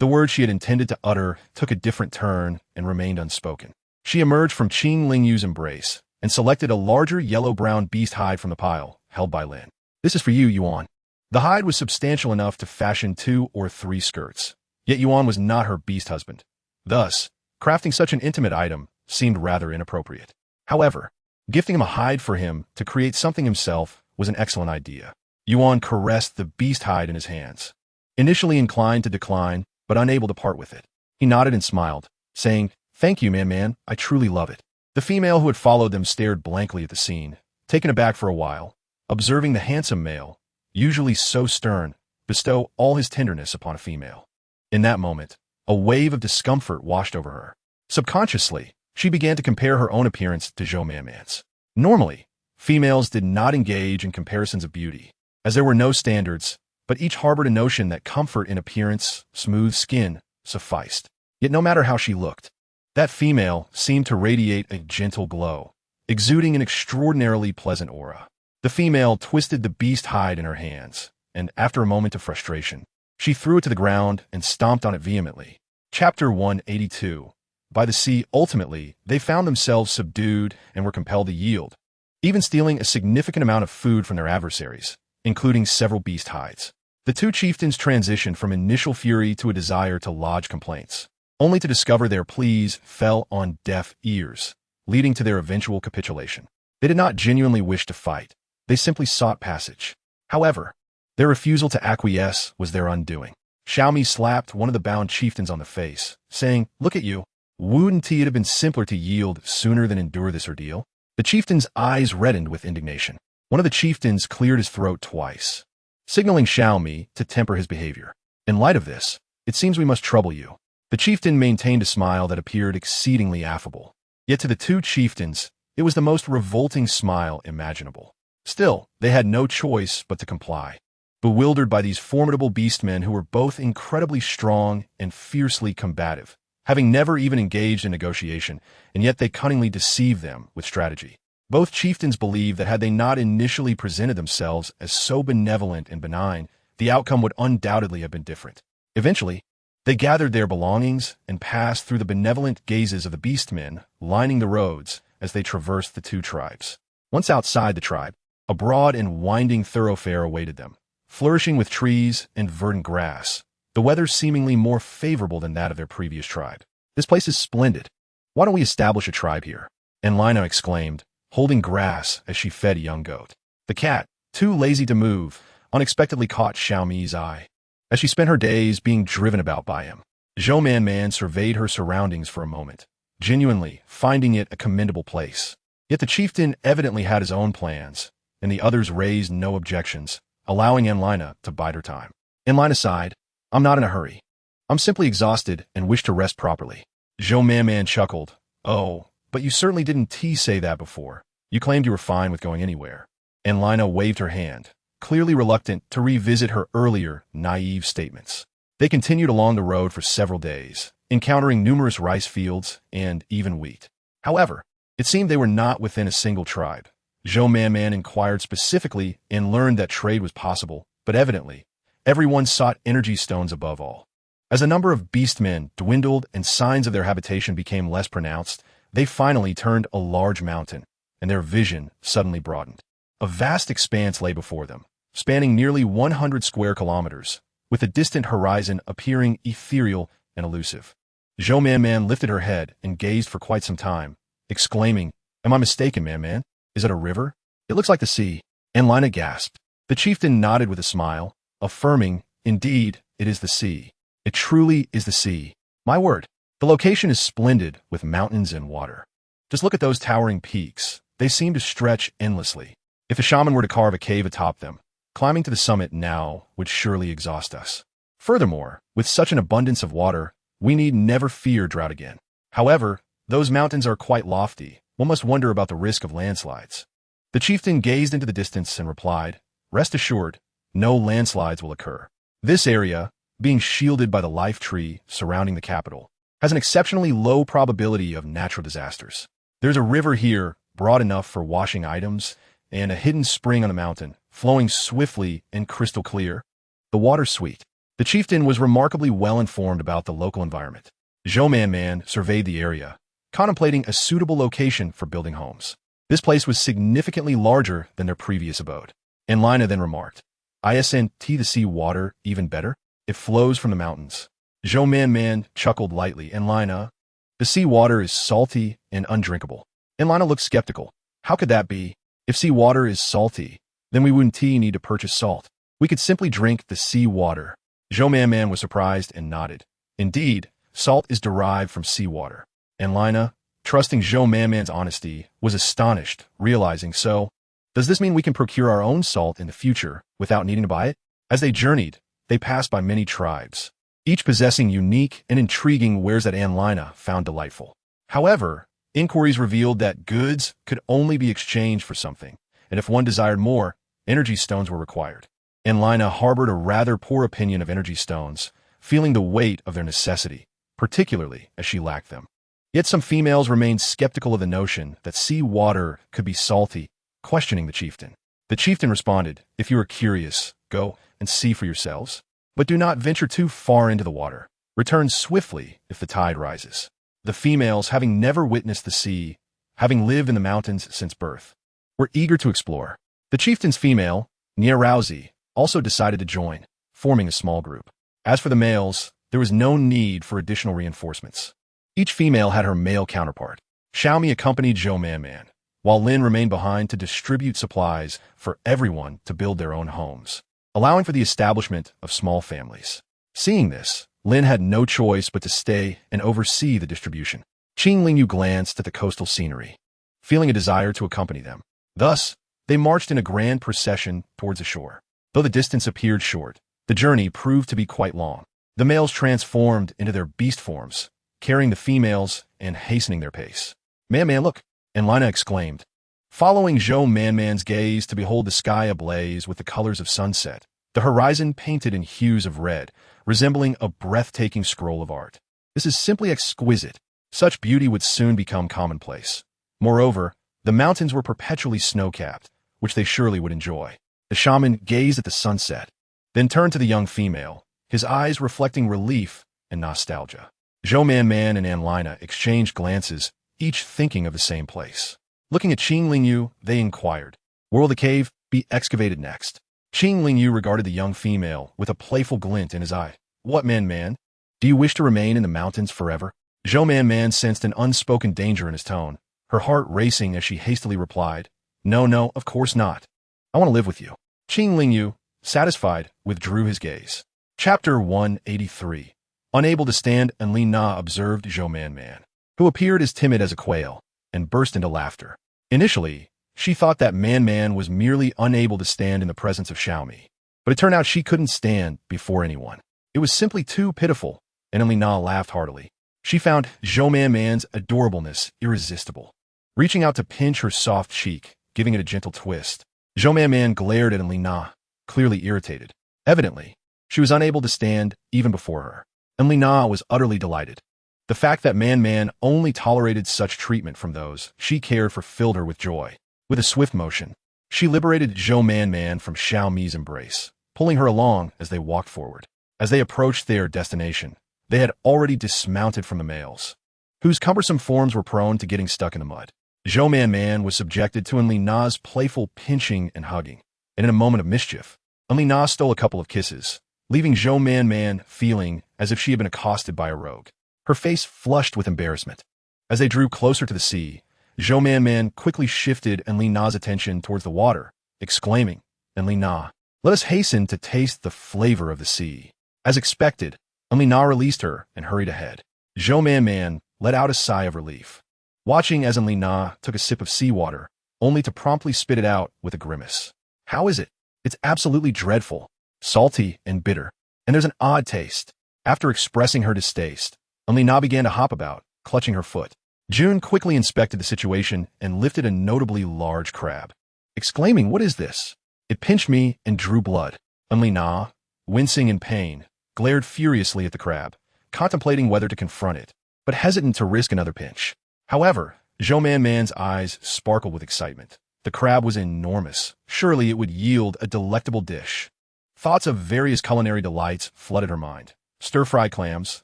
The words she had intended to utter took a different turn and remained unspoken. She emerged from Qing Lingyu's embrace and selected a larger yellow-brown beast hide from the pile, held by Lin. "This is for you, Yuan." The hide was substantial enough to fashion 2 or 3 skirts, yet Yuan was not her beast husband. Thus, crafting such an intimate item seemed rather inappropriate. However, gifting him a hide for him to create something himself was an excellent idea. Yuan caressed the beast hide in his hands, initially inclined to decline, but unable to part with it. He nodded and smiled, saying, "Thank you, Man. I truly love it." The female who had followed them stared blankly at the scene, taken aback for a while, observing the handsome male, usually so stern, bestow all his tenderness upon a female. In that moment, a wave of discomfort washed over her. Subconsciously, she began to compare her own appearance to Zhou Man's. Normally, females did not engage in comparisons of beauty, as there were no standards, but each harbored a notion that comfort in appearance, smooth skin, sufficed. Yet no matter how she looked, that female seemed to radiate a gentle glow, exuding an extraordinarily pleasant aura. The female twisted the beast hide in her hands, and after a moment of frustration, she threw it to the ground and stomped on it vehemently. Chapter 182. By the sea, ultimately, they found themselves subdued and were compelled to yield, even stealing a significant amount of food from their adversaries, including several beast hides. The two chieftains transitioned from initial fury to a desire to lodge complaints, only to discover their pleas fell on deaf ears, leading to their eventual capitulation. They did not genuinely wish to fight. They simply sought passage. However, their refusal to acquiesce was their undoing. Xiaomi slapped one of the bound chieftains on the face, saying, "Look at you. Wouldn't it have been simpler to yield sooner than endure this ordeal?" The chieftain's eyes reddened with indignation. One of the chieftains cleared his throat twice, signaling Xiaomi to temper his behavior. "In light of this, it seems we must trouble you." The chieftain maintained a smile that appeared exceedingly affable. Yet to the two chieftains, it was the most revolting smile imaginable. Still, they had no choice but to comply. Bewildered by these formidable beastmen who were both incredibly strong and fiercely combative, having never even engaged in negotiation, and yet they cunningly deceived them with strategy. Both chieftains believed that had they not initially presented themselves as so benevolent and benign, the outcome would undoubtedly have been different. Eventually, they gathered their belongings and passed through the benevolent gazes of the beastmen lining the roads as they traversed the two tribes. Once outside the tribe, a broad and winding thoroughfare awaited them, flourishing with trees and verdant grass, the weather seemingly more favorable than that of their previous tribe. This place is splendid. Why don't we establish a tribe here? Enlina exclaimed, holding grass as she fed a young goat. The cat, too lazy to move, unexpectedly caught Xiaomi's eye. As she spent her days being driven about by him, Zhou Man surveyed her surroundings for a moment, genuinely finding it a commendable place. Yet the chieftain evidently had his own plans, and the others raised no objections, allowing Enlina to bide her time. Enlina sighed, I'm not in a hurry. I'm simply exhausted and wish to rest properly. Zhou Man chuckled. Oh, but you certainly didn't say that before. You claimed you were fine with going anywhere. Enlina waved her hand, clearly reluctant to revisit her earlier, naive statements. They continued along the road for several days, encountering numerous rice fields and even wheat. However, it seemed they were not within a single tribe. Zhou Man inquired specifically and learned that trade was possible, but evidently, everyone sought energy stones above all. As the number of Beastmen dwindled and signs of their habitation became less pronounced, they finally turned a large mountain, and their vision suddenly broadened. A vast expanse lay before them, spanning nearly 100 square kilometers, with the distant horizon appearing ethereal and elusive. Zhou Man lifted her head and gazed for quite some time, exclaiming, Am I mistaken, Man? Is it a river? It looks like the sea. Enlina gasped. The chieftain nodded with a smile, affirming, Indeed, it is the sea. It truly is the sea. My word. The location is splendid with mountains and water. Just look at those towering peaks. They seem to stretch endlessly. If the shaman were to carve a cave atop them, climbing to the summit now would surely exhaust us. Furthermore, with such an abundance of water, we need never fear drought again. However, those mountains are quite lofty. One must wonder about the risk of landslides. The chieftain gazed into the distance and replied, Rest assured, no landslides will occur. This area, being shielded by the life tree surrounding the capital, has an exceptionally low probability of natural disasters. There's a river here broad enough for washing items, and a hidden spring on the mountain, flowing swiftly and crystal clear. The water's sweet. The chieftain was remarkably well informed about the local environment. Zhou Man surveyed the area, contemplating a suitable location for building homes. This place was significantly larger than their previous abode. Enlina then remarked, Isn't the sea water even better? It flows from the mountains. Zhou Man chuckled lightly. Enlina, the sea water is salty and undrinkable. Enlina looked skeptical. How could that be? If sea water is salty, then we wouldn't need to purchase salt. We could simply drink the sea water. Zhou Man was surprised and nodded. Indeed, salt is derived from seawater. Enlina, trusting Zhou Man's honesty, was astonished, realizing so. Does this mean we can procure our own salt in the future without needing to buy it? As they journeyed, they passed by many tribes, each possessing unique and intriguing wares that Enlina found delightful. However, inquiries revealed that goods could only be exchanged for something, and if one desired more, energy stones were required. Enlina harbored a rather poor opinion of energy stones, feeling the weight of their necessity, particularly as she lacked them. Yet some females remained skeptical of the notion that sea water could be salty, questioning the chieftain. The chieftain responded, If you are curious, go and see for yourselves, but do not venture too far into the water. Return swiftly if the tide rises. The females, having never witnessed the sea, having lived in the mountains since birth, were eager to explore. The chieftain's female, Niarauzi, also decided to join, forming a small group. As for the males, there was no need for additional reinforcements. Each female had her male counterpart. Xiaomi accompanied Zhou Man, while Lin remained behind to distribute supplies for everyone to build their own homes, allowing for the establishment of small families. Seeing this, Lin had no choice but to stay and oversee the distribution. Qing Lingyu glanced at the coastal scenery, feeling a desire to accompany them. Thus, they marched in a grand procession towards the shore. Though the distance appeared short, the journey proved to be quite long. The males transformed into their beast forms, carrying the females and hastening their pace. Man, look, Enlina exclaimed, following Zhou Man's gaze to behold the sky ablaze with the colors of sunset, the horizon painted in hues of red, resembling a breathtaking scroll of art. This is simply exquisite. Such beauty would soon become commonplace. Moreover, the mountains were perpetually snow-capped, which they surely would enjoy. The shaman gazed at the sunset, then turned to the young female, his eyes reflecting relief and nostalgia. Zhou Man and Enlina exchanged glances, each thinking of the same place. Looking at Qing Lingyu, they inquired, Where will the cave be excavated next? Qing Lingyu regarded the young female with a playful glint in his eye. What man? Do you wish to remain in the mountains forever? Zhou Man sensed an unspoken danger in his tone, her heart racing as she hastily replied, No, of course not. I want to live with you. Qing Lingyu, satisfied, withdrew his gaze. Chapter 183. Unable to stand, Li Na observed Zhou Man, who appeared as timid as a quail, and burst into laughter. Initially, she thought that Man was merely unable to stand in the presence of Xiaomi, but it turned out she couldn't stand before anyone. It was simply too pitiful, and Li Na laughed heartily. She found Zhou Man's adorableness irresistible. Reaching out to pinch her soft cheek, giving it a gentle twist, Zhou Man glared at Li Na, clearly irritated. Evidently, she was unable to stand even before her, and Li Na was utterly delighted. The fact that Man only tolerated such treatment from those she cared for filled her with joy. With a swift motion, she liberated Zhou Man from Xiaomi's embrace, pulling her along as they walked forward. As they approached their destination, they had already dismounted from the males, whose cumbersome forms were prone to getting stuck in the mud. Zhou Man was subjected to Li Na's playful pinching and hugging, and in a moment of mischief, Li Na stole a couple of kisses, leaving Zhou Man feeling as if she had been accosted by a rogue. Her face flushed with embarrassment. As they drew closer to the sea, Zhou Man quickly shifted Li Na's attention towards the water, exclaiming, Li Na, let us hasten to taste the flavor of the sea. As expected, Li Na released her and hurried ahead. Zhou Man let out a sigh of relief, watching as Li Na took a sip of seawater, only to promptly spit it out with a grimace. How is it? It's absolutely dreadful, salty and bitter, and there's an odd taste. After expressing her distaste, Li Na began to hop about, clutching her foot. June quickly inspected the situation and lifted a notably large crab, exclaiming, What is this? It pinched me and drew blood. Li Na, wincing in pain, glared furiously at the crab, contemplating whether to confront it, but hesitant to risk another pinch. However, Zhou Man's eyes sparkled with excitement. The crab was enormous. Surely it would yield a delectable dish. Thoughts of various culinary delights flooded her mind. Stir-fried clams,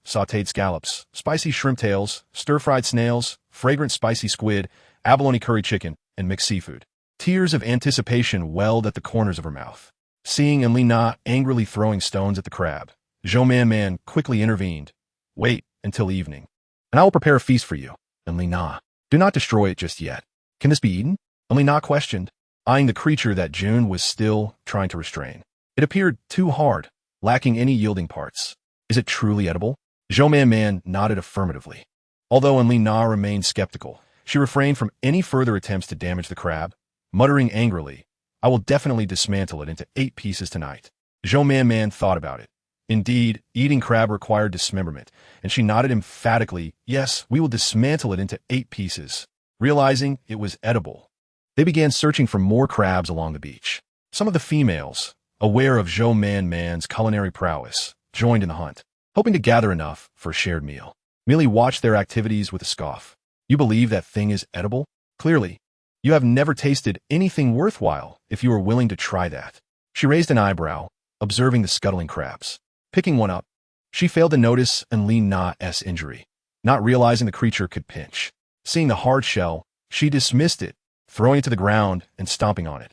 sautéed scallops, spicy shrimp tails, stir-fried snails, fragrant spicy squid, abalone curry chicken, and mixed seafood. Tears of anticipation welled at the corners of her mouth. Seeing Li Na angrily throwing stones at the crab, Zhou Man quickly intervened. Wait until evening, and I will prepare a feast for you. Li Na, do not destroy it just yet. Can this be eaten? Li Na questioned, eyeing the creature that June was still trying to restrain. It appeared too hard, lacking any yielding parts. Is it truly edible? Zhou Man nodded affirmatively. Although Li Na remained skeptical, she refrained from any further attempts to damage the crab, muttering angrily, I will definitely dismantle it into 8 pieces tonight. Zhou Man thought about it. Indeed, eating crab required dismemberment, and she nodded emphatically, Yes, we will dismantle it into 8 pieces. Realizing it was edible, they began searching for more crabs along the beach. Some of the females, aware of Zhou Man's culinary prowess, joined in the hunt, hoping to gather enough for a shared meal. Millie watched their activities with a scoff. You believe that thing is edible? Clearly, you have never tasted anything worthwhile if you are willing to try that. She raised an eyebrow, observing the scuttling crabs. Picking one up, she failed to notice Li Na's injury, not realizing the creature could pinch. Seeing the hard shell, she dismissed it, throwing it to the ground and stomping on it.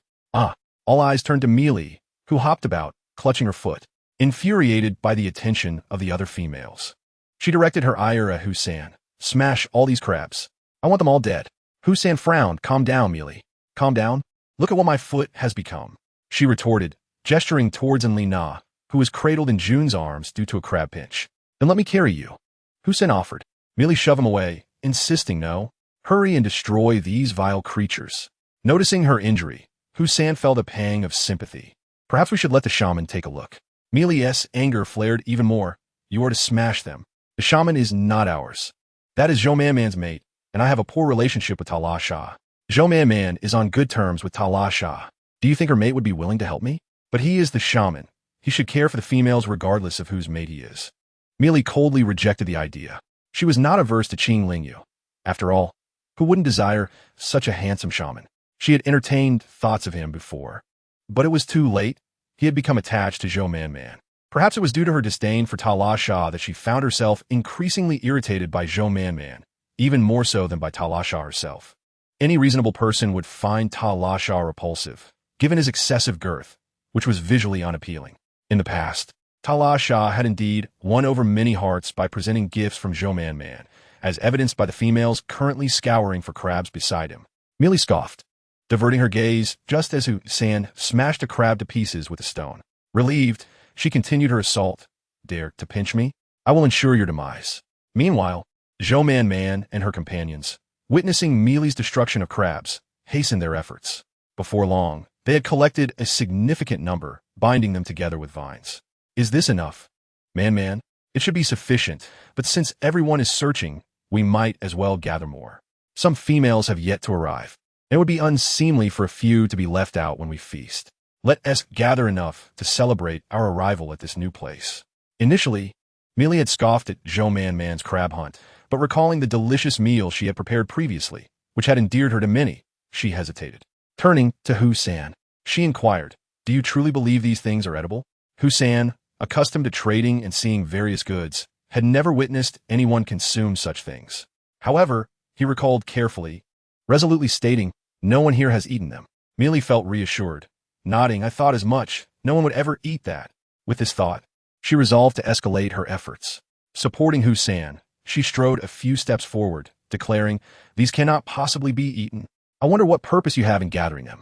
All eyes turned to Millie, who hopped about, clutching her foot, infuriated by the attention of the other females. She directed her ire at Husan. Smash all these crabs. I want them all dead. Husan frowned. Calm down, Millie. Calm down? Look at what my foot has become. She retorted, gesturing towards Li Na, who was cradled in June's arms due to a crab pinch. Then let me carry you. Husan offered. Millie shoved him away, insisting no. Hurry and destroy these vile creatures. Noticing her injury, Husan felt a pang of sympathy. Perhaps we should let the shaman take a look. Millie's anger flared even more. You are to smash them. The shaman is not ours. That is Zhou Man's mate, and I have a poor relationship with Tala Shah. Zhou Man is on good terms with Tala Shah. Do you think her mate would be willing to help me? But he is the shaman. He should care for the females regardless of whose mate he is. Millie coldly rejected the idea. She was not averse to Qing Lingyu. After all, who wouldn't desire such a handsome shaman? She had entertained thoughts of him before. But it was too late. He had become attached to Zhou Man. Perhaps it was due to her disdain for Tala Shah that she found herself increasingly irritated by Zhou Man, even more so than by Tala Shah herself. Any reasonable person would find Tala Shah repulsive, given his excessive girth, which was visually unappealing. In the past, Talasha had indeed won over many hearts by presenting gifts from Man, as evidenced by the females currently scouring for crabs beside him. Millie scoffed, diverting her gaze just as Hussein smashed a crab to pieces with a stone. Relieved, she continued her assault. Dare to pinch me? I will ensure your demise. Meanwhile, Man and her companions, witnessing Millie's destruction of crabs, hastened their efforts. Before long, they had collected a significant number, binding them together with vines. Is this enough? Man, it should be sufficient, but since everyone is searching, we might as well gather more. Some females have yet to arrive. It would be unseemly for a few to be left out when we feast. Let us gather enough to celebrate our arrival at this new place. Initially, Millie had scoffed at Man's crab hunt, but recalling the delicious meal she had prepared previously, which had endeared her to many, she hesitated. Turning to Hussein, she inquired, "Do you truly believe these things are edible?" Hussein, accustomed to trading and seeing various goods, had never witnessed anyone consume such things. However, he recalled carefully, resolutely stating, "No one here has eaten them." Millie felt reassured. Nodding, "I thought as much. No one would ever eat that." With this thought, she resolved to escalate her efforts. Supporting Hussein, she strode a few steps forward, declaring, "These cannot possibly be eaten. I wonder what purpose you have in gathering them."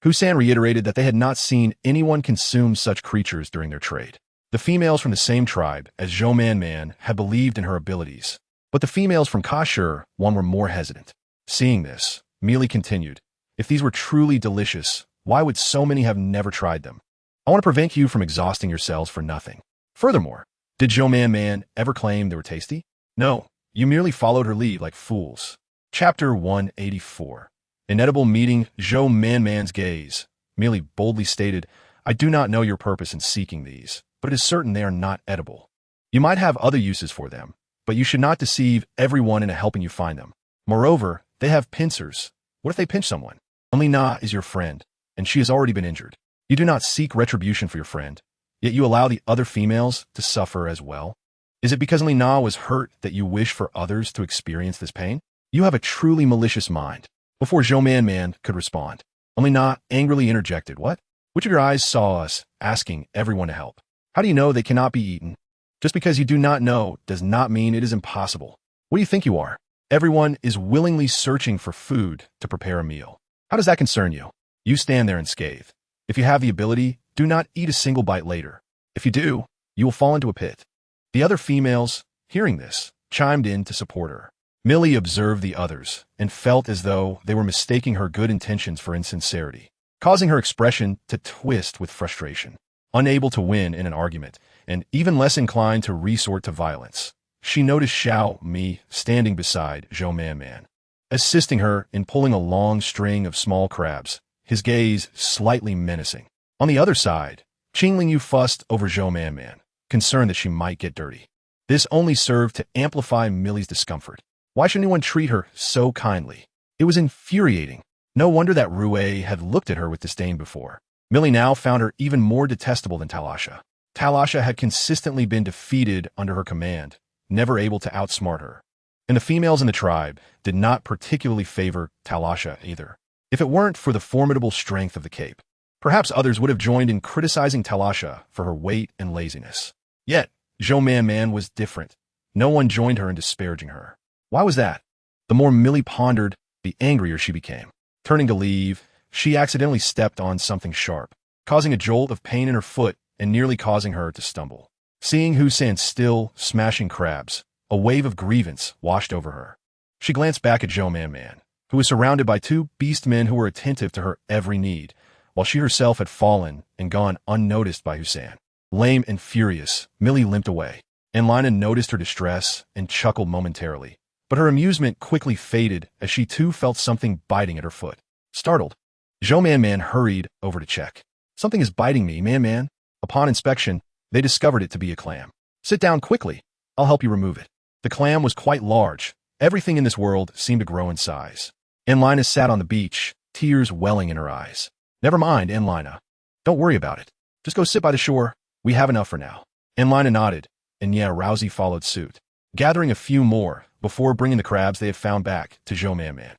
Hussein reiterated that they had not seen anyone consume such creatures during their trade. The females from the same tribe as Man had believed in her abilities, but the females from Kashur were more hesitant. Seeing this, Millie continued, "If these were truly delicious, why would so many have never tried them? I want to prevent you from exhausting yourselves for nothing. Furthermore, did Man ever claim they were tasty? No, you merely followed her lead like fools." Chapter 184. Inedible meeting Man's gaze. Millie boldly stated, "I do not know your purpose in seeking these, but it is certain they are not edible. You might have other uses for them, but you should not deceive everyone into helping you find them. Moreover, they have pincers. What if they pinch someone? Alina is your friend, and she has already been injured. You do not seek retribution for your friend, yet you allow the other females to suffer as well. Is it because Alina was hurt that you wish for others to experience this pain? You have a truly malicious mind." Before Man could respond, Alina angrily interjected, "What? Which of your eyes saw us asking everyone to help? How do you know they cannot be eaten? Just because you do not know does not mean it is impossible. What do you think you are? Everyone is willingly searching for food to prepare a meal. How does that concern you? You stand there and scathe. If you have the ability, do not eat a single bite later. If you do, you will fall into a pit." The other females, hearing this, chimed in to support her. Millie observed the others and felt as though they were mistaking her good intentions for insincerity, causing her expression to twist with frustration. Unable to win in an argument, and even less inclined to resort to violence, she noticed Xiao Mi standing beside Man, assisting her in pulling a long string of small crabs, his gaze slightly menacing. On the other side, Qingling Yu fussed over Man, concerned that she might get dirty. This only served to amplify Millie's discomfort. Why should anyone treat her so kindly? It was infuriating. No wonder that Rue had looked at her with disdain before. Millie now found her even more detestable than Talasha. Talasha had consistently been defeated under her command, never able to outsmart her. And the females in the tribe did not particularly favor Talasha either. If it weren't for the formidable strength of the cape, perhaps others would have joined in criticizing Talasha for her weight and laziness. Yet, Man was different. No one joined her in disparaging her. Why was that? The more Millie pondered, the angrier she became. Turning to leave, she accidentally stepped on something sharp, causing a jolt of pain in her foot and nearly causing her to stumble. Seeing Hussein still smashing crabs, a wave of grievance washed over her. She glanced back at Man, who was surrounded by two beastmen who were attentive to her every need, while she herself had fallen and gone unnoticed by Hussein. Lame and furious, Millie limped away. Lina noticed her distress and chuckled momentarily, but her amusement quickly faded as she too felt something biting at her foot. Startled, Man hurried over to check. "Something is biting me, Man." Upon inspection, they discovered it to be a clam. "Sit down quickly. I'll help you remove it." The clam was quite large. Everything in this world seemed to grow in size. Lina sat on the beach, tears welling in her eyes. "Never mind, Lina. Don't worry about it. Just go sit by the shore. We have enough for now." Lina nodded, and Rousey followed suit, gathering a few more before bringing the crabs they had found back to Man.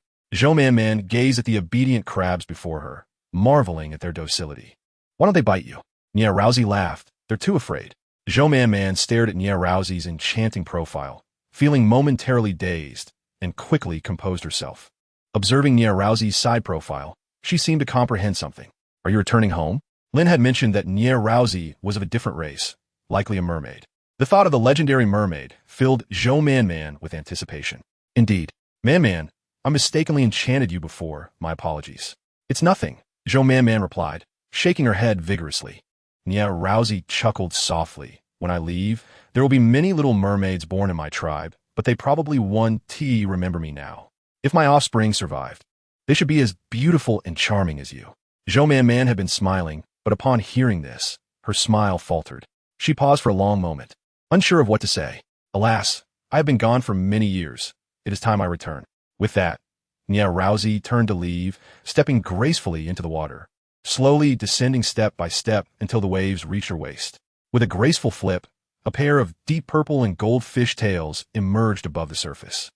Man gazed at the obedient crabs before her, marveling at their docility. "Why don't they bite you?" Rousey laughed. "They're too afraid." Zhou Man stared at Nia Rousey's enchanting profile, feeling momentarily dazed, and quickly composed herself. Observing Nia Rousey's side profile, she seemed to comprehend something. Are you returning home? Lin had mentioned that Nia Rousey was of a different race, likely a mermaid. The thought of the legendary mermaid filled Zhou Man with anticipation. Indeed, Man, I mistakenly enchanted you before, my apologies. It's nothing, Zhou Man replied, shaking her head vigorously. Nia Rousey chuckled softly. When I leave, there will be many little mermaids born in my tribe, but they probably won't remember me now. If my offspring survived, they should be as beautiful and charming as you. Zhou Man had been smiling, but upon hearing this, her smile faltered. She paused for a long moment, unsure of what to say. Alas, I have been gone for many years. It is time I return. With that, Nia Rousey turned to leave, stepping gracefully into the water, slowly descending step by step until the waves reached her waist. With a graceful flip, a pair of deep purple and gold fish tails emerged above the surface.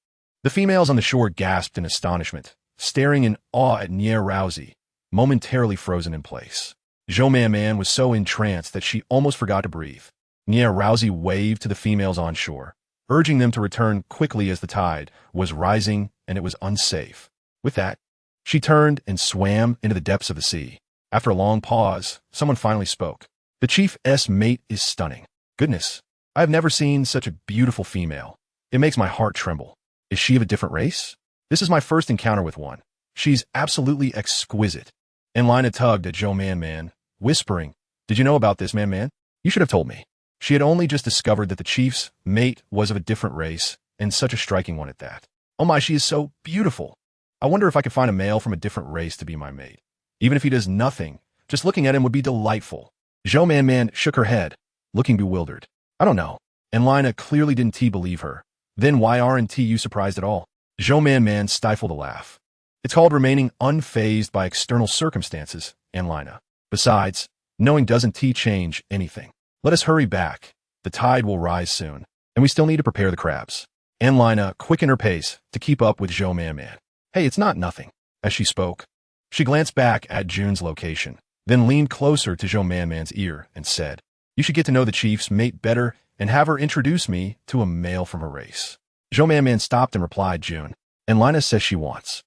The females on the shore gasped in astonishment, staring in awe at Nia Rousey, momentarily frozen in place. Zhou Man was so entranced that she almost forgot to breathe. Nia Rousey waved to the females on shore, urging them to return quickly as the tide was rising and it was unsafe. With that, she turned and swam into the depths of the sea. After a long pause, someone finally spoke. The chief's mate is stunning. Goodness, I have never seen such a beautiful female. It makes my heart tremble. Is she of a different race? This is my first encounter with one. She's absolutely exquisite. And Lina tugged at Zhou Man, whispering, Did you know about this, Man? You should have told me. She had only just discovered that the chief's mate was of a different race, and such a striking one at that. Oh my, she is so beautiful. I wonder if I could find a male from a different race to be my mate. Even if he does nothing, just looking at him would be delightful. Zhou Man shook her head, looking bewildered. I don't know. And Lina clearly didn't believe her. Then why aren't you surprised at all? Zhou Man stifled a laugh. It's called remaining unfazed by external circumstances, and Lina. Besides, knowing doesn't change anything. Let us hurry back. The tide will rise soon, and we still need to prepare the crabs. And Lina quickened her pace to keep up with Zhou Man. Hey, it's not nothing. As she spoke, she glanced back at June's location, then leaned closer to Zhou Man's ear and said, You should get to know the chief's mate better and have her introduce me to a male from her race. Zhou Man stopped and replied, June. And Lina says she wants.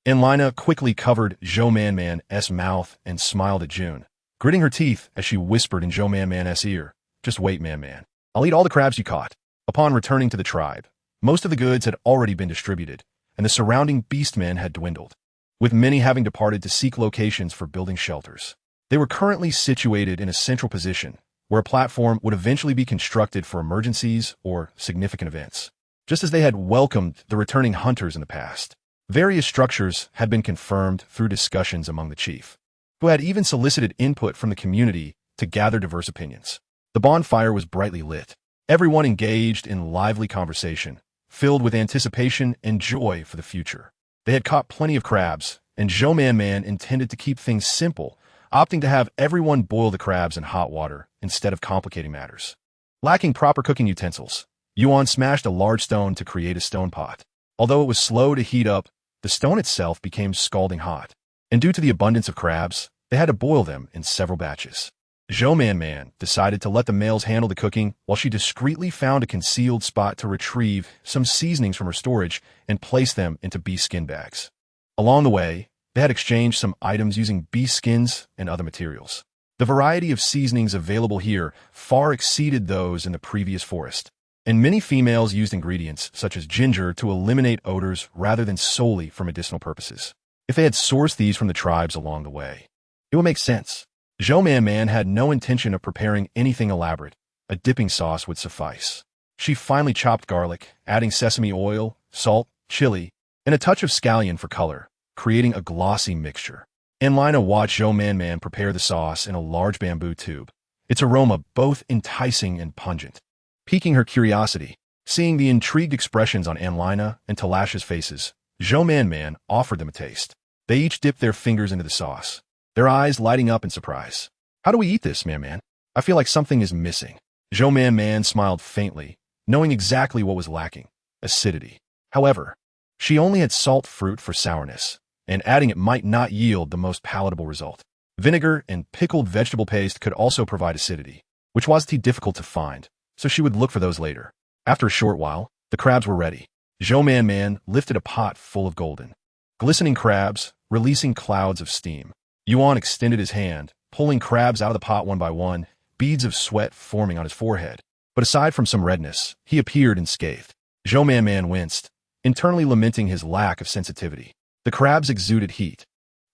And Lina quickly covered Zhou Man's mouth and smiled at June, gritting her teeth as she whispered in Zhou Man's ear, Just wait, Man. I'll eat all the crabs you caught. Upon returning to the tribe, most of the goods had already been distributed, and the surrounding Beastmen had dwindled, with many having departed to seek locations for building shelters. They were currently situated in a central position, where a platform would eventually be constructed for emergencies or significant events. Just as they had welcomed the returning hunters in the past, various structures had been confirmed through discussions among the chief, who had even solicited input from the community to gather diverse opinions. The bonfire was brightly lit, everyone engaged in lively conversation, filled with anticipation and joy for the future. They had caught plenty of crabs, and Zhou Man intended to keep things simple, opting to have everyone boil the crabs in hot water instead of complicating matters. Lacking proper cooking utensils, Yuan smashed a large stone to create a stone pot. Although it was slow to heat up, the stone itself became scalding hot, and due to the abundance of crabs, they had to boil them in several batches. Zhou Man decided to let the males handle the cooking while she discreetly found a concealed spot to retrieve some seasonings from her storage and place them into beast skin bags. Along the way, they had exchanged some items using beast skins and other materials. The variety of seasonings available here far exceeded those in the previous forest, and many females used ingredients such as ginger to eliminate odors rather than solely for medicinal purposes. If they had sourced these from the tribes along the way, it would make sense. Zhou Man had no intention of preparing anything elaborate. A dipping sauce would suffice. She finely chopped garlic, adding sesame oil, salt, chili, and a touch of scallion for color, creating a glossy mixture. And Lina watched Zhou Man prepare the sauce in a large bamboo tube, its aroma both enticing and pungent. Piquing her curiosity, seeing the intrigued expressions on Anlina and Talash's faces, Zhou Man offered them a taste. They each dipped their fingers into the sauce, their eyes lighting up in surprise. How do we eat this, Man? I feel like something is missing. Zhou Man smiled faintly, knowing exactly what was lacking: acidity. However, she only had salt fruit for sourness, and adding it might not yield the most palatable result. Vinegar and pickled vegetable paste could also provide acidity, which wasn't difficult to find, so she would look for those later. After a short while, the crabs were ready. Zhou Man lifted a pot full of golden, glistening crabs, releasing clouds of steam. Yuan extended his hand, pulling crabs out of the pot one by one, beads of sweat forming on his forehead. But aside from some redness, he appeared unscathed. Zhou Man winced, internally lamenting his lack of sensitivity. The crabs exuded heat,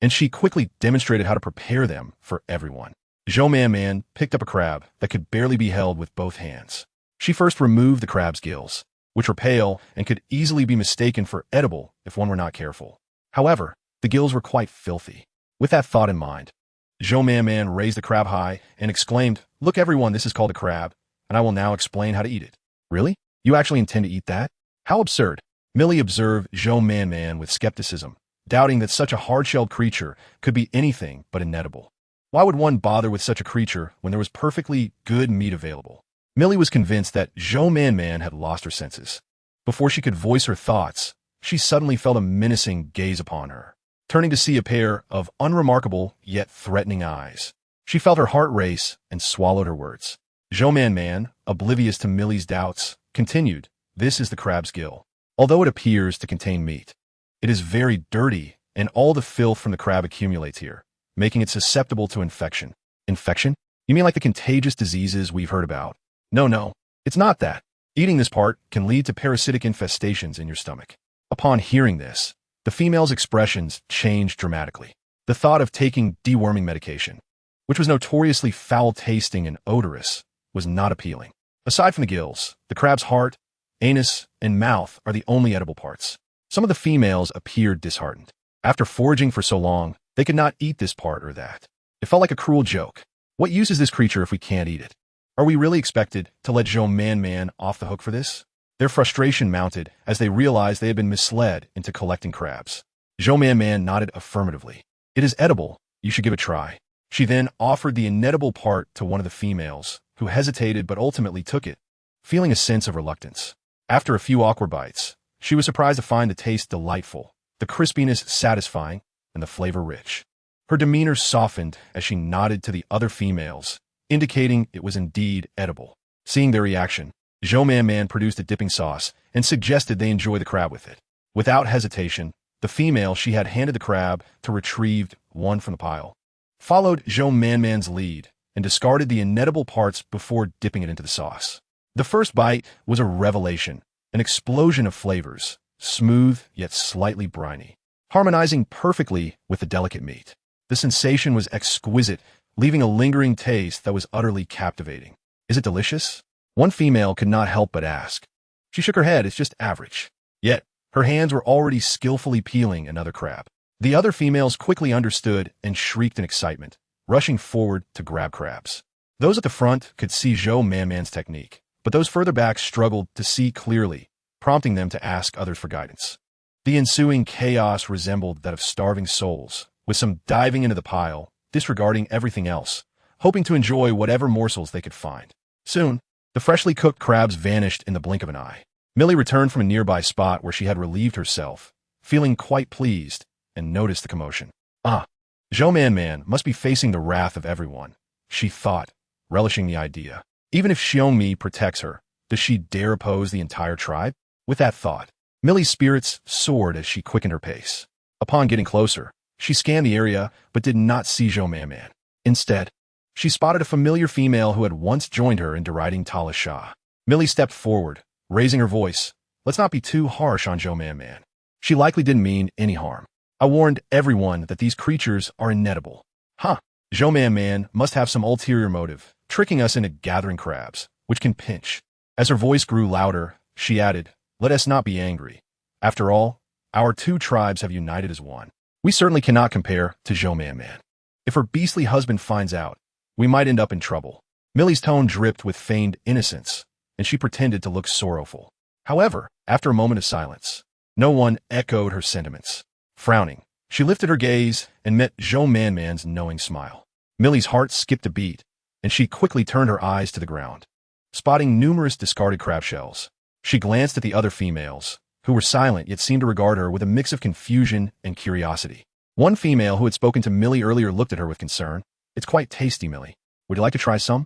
and she quickly demonstrated how to prepare them for everyone. Zhou Man picked up a crab that could barely be held with both hands. She first removed the crab's gills, which were pale and could easily be mistaken for edible if one were not careful. However, the gills were quite filthy. With that thought in mind, Zhou Man raised the crab high and exclaimed, "Look everyone, this is called a crab, and I will now explain how to eat it." "Really? You actually intend to eat that? How absurd." Millie observed Zhou Man with skepticism, doubting that such a hard-shelled creature could be anything but inedible. Why would one bother with such a creature when there was perfectly good meat available? Millie was convinced that Zhou Man had lost her senses. Before she could voice her thoughts, she suddenly felt a menacing gaze upon her, turning to see a pair of unremarkable yet threatening eyes. She felt her heart race and swallowed her words. Zhou Man, oblivious to Millie's doubts, continued, "This is the crab's gill. Although it appears to contain meat, it is very dirty, and all the filth from the crab accumulates here, making it susceptible to infection." "Infection? You mean like the contagious diseases we've heard about?" No, it's not that. Eating this part can lead to parasitic infestations in your stomach." Upon hearing this, the female's expressions changed dramatically. The thought of taking deworming medication, which was notoriously foul-tasting and odorous, was not appealing. Aside from the gills, the crab's heart, anus, and mouth are the only edible parts. Some of the females appeared disheartened. After foraging for so long, they could not eat this part or that. It felt like a cruel joke. What use is this creature if we can't eat it? Are we really expected to let Zhou Man off the hook for this? Their frustration mounted as they realized they had been misled into collecting crabs. Zhou Man nodded affirmatively. "It is edible. You should give it a try." She then offered the inedible part to one of the females, who hesitated but ultimately took it, feeling a sense of reluctance. After a few awkward bites, she was surprised to find the taste delightful, the crispiness satisfying, and the flavor rich. Her demeanor softened as she nodded to the other females, indicating it was indeed edible. Seeing their reaction, Zhou Man produced a dipping sauce and suggested they enjoy the crab with it. Without hesitation, the female she had handed the crab to retrieved one from the pile, followed Zhou Man's lead, and discarded the inedible parts before dipping it into the sauce. The first bite was a revelation, an explosion of flavors, smooth yet slightly briny, harmonizing perfectly with the delicate meat. The sensation was exquisite, leaving a lingering taste that was utterly captivating. "Is it delicious?" One female could not help but ask. She shook her head, "It's just average." Yet, her hands were already skillfully peeling another crab. The other females quickly understood and shrieked in excitement, rushing forward to grab crabs. Those at the front could see Zhou Man's technique, but those further back struggled to see clearly, prompting them to ask others for guidance. The ensuing chaos resembled that of starving souls, with some diving into the pile, disregarding everything else, hoping to enjoy whatever morsels they could find. Soon, the freshly cooked crabs vanished in the blink of an eye. Millie returned from a nearby spot where she had relieved herself, feeling quite pleased, and noticed the commotion. Zhou Man must be facing the wrath of everyone, she thought, relishing the idea. Even if Xiongmi protects her, does she dare oppose the entire tribe? With that thought, Millie's spirits soared as she quickened her pace. Upon getting closer, she scanned the area but did not see Zhou Man. Instead, she spotted a familiar female who had once joined her in deriding Tala Shah. Millie stepped forward, raising her voice. "Let's not be too harsh on Zhou Man. She likely didn't mean any harm. I warned everyone that these creatures are inedible." Zhou Man must have some ulterior motive, tricking us into gathering crabs, which can pinch. As her voice grew louder, she added, "Let us not be angry. After all, our two tribes have united as one. We certainly cannot compare to Zhou Man. If her beastly husband finds out, we might end up in trouble." Millie's tone dripped with feigned innocence, and she pretended to look sorrowful. However, after a moment of silence, no one echoed her sentiments. Frowning, she lifted her gaze and met Zhou Man's knowing smile. Millie's heart skipped a beat, and she quickly turned her eyes to the ground. Spotting numerous discarded crab shells, she glanced at the other females, who were silent yet seemed to regard her with a mix of confusion and curiosity. One female who had spoken to Millie earlier looked at her with concern. "It's quite tasty, Millie. Would you like to try some?"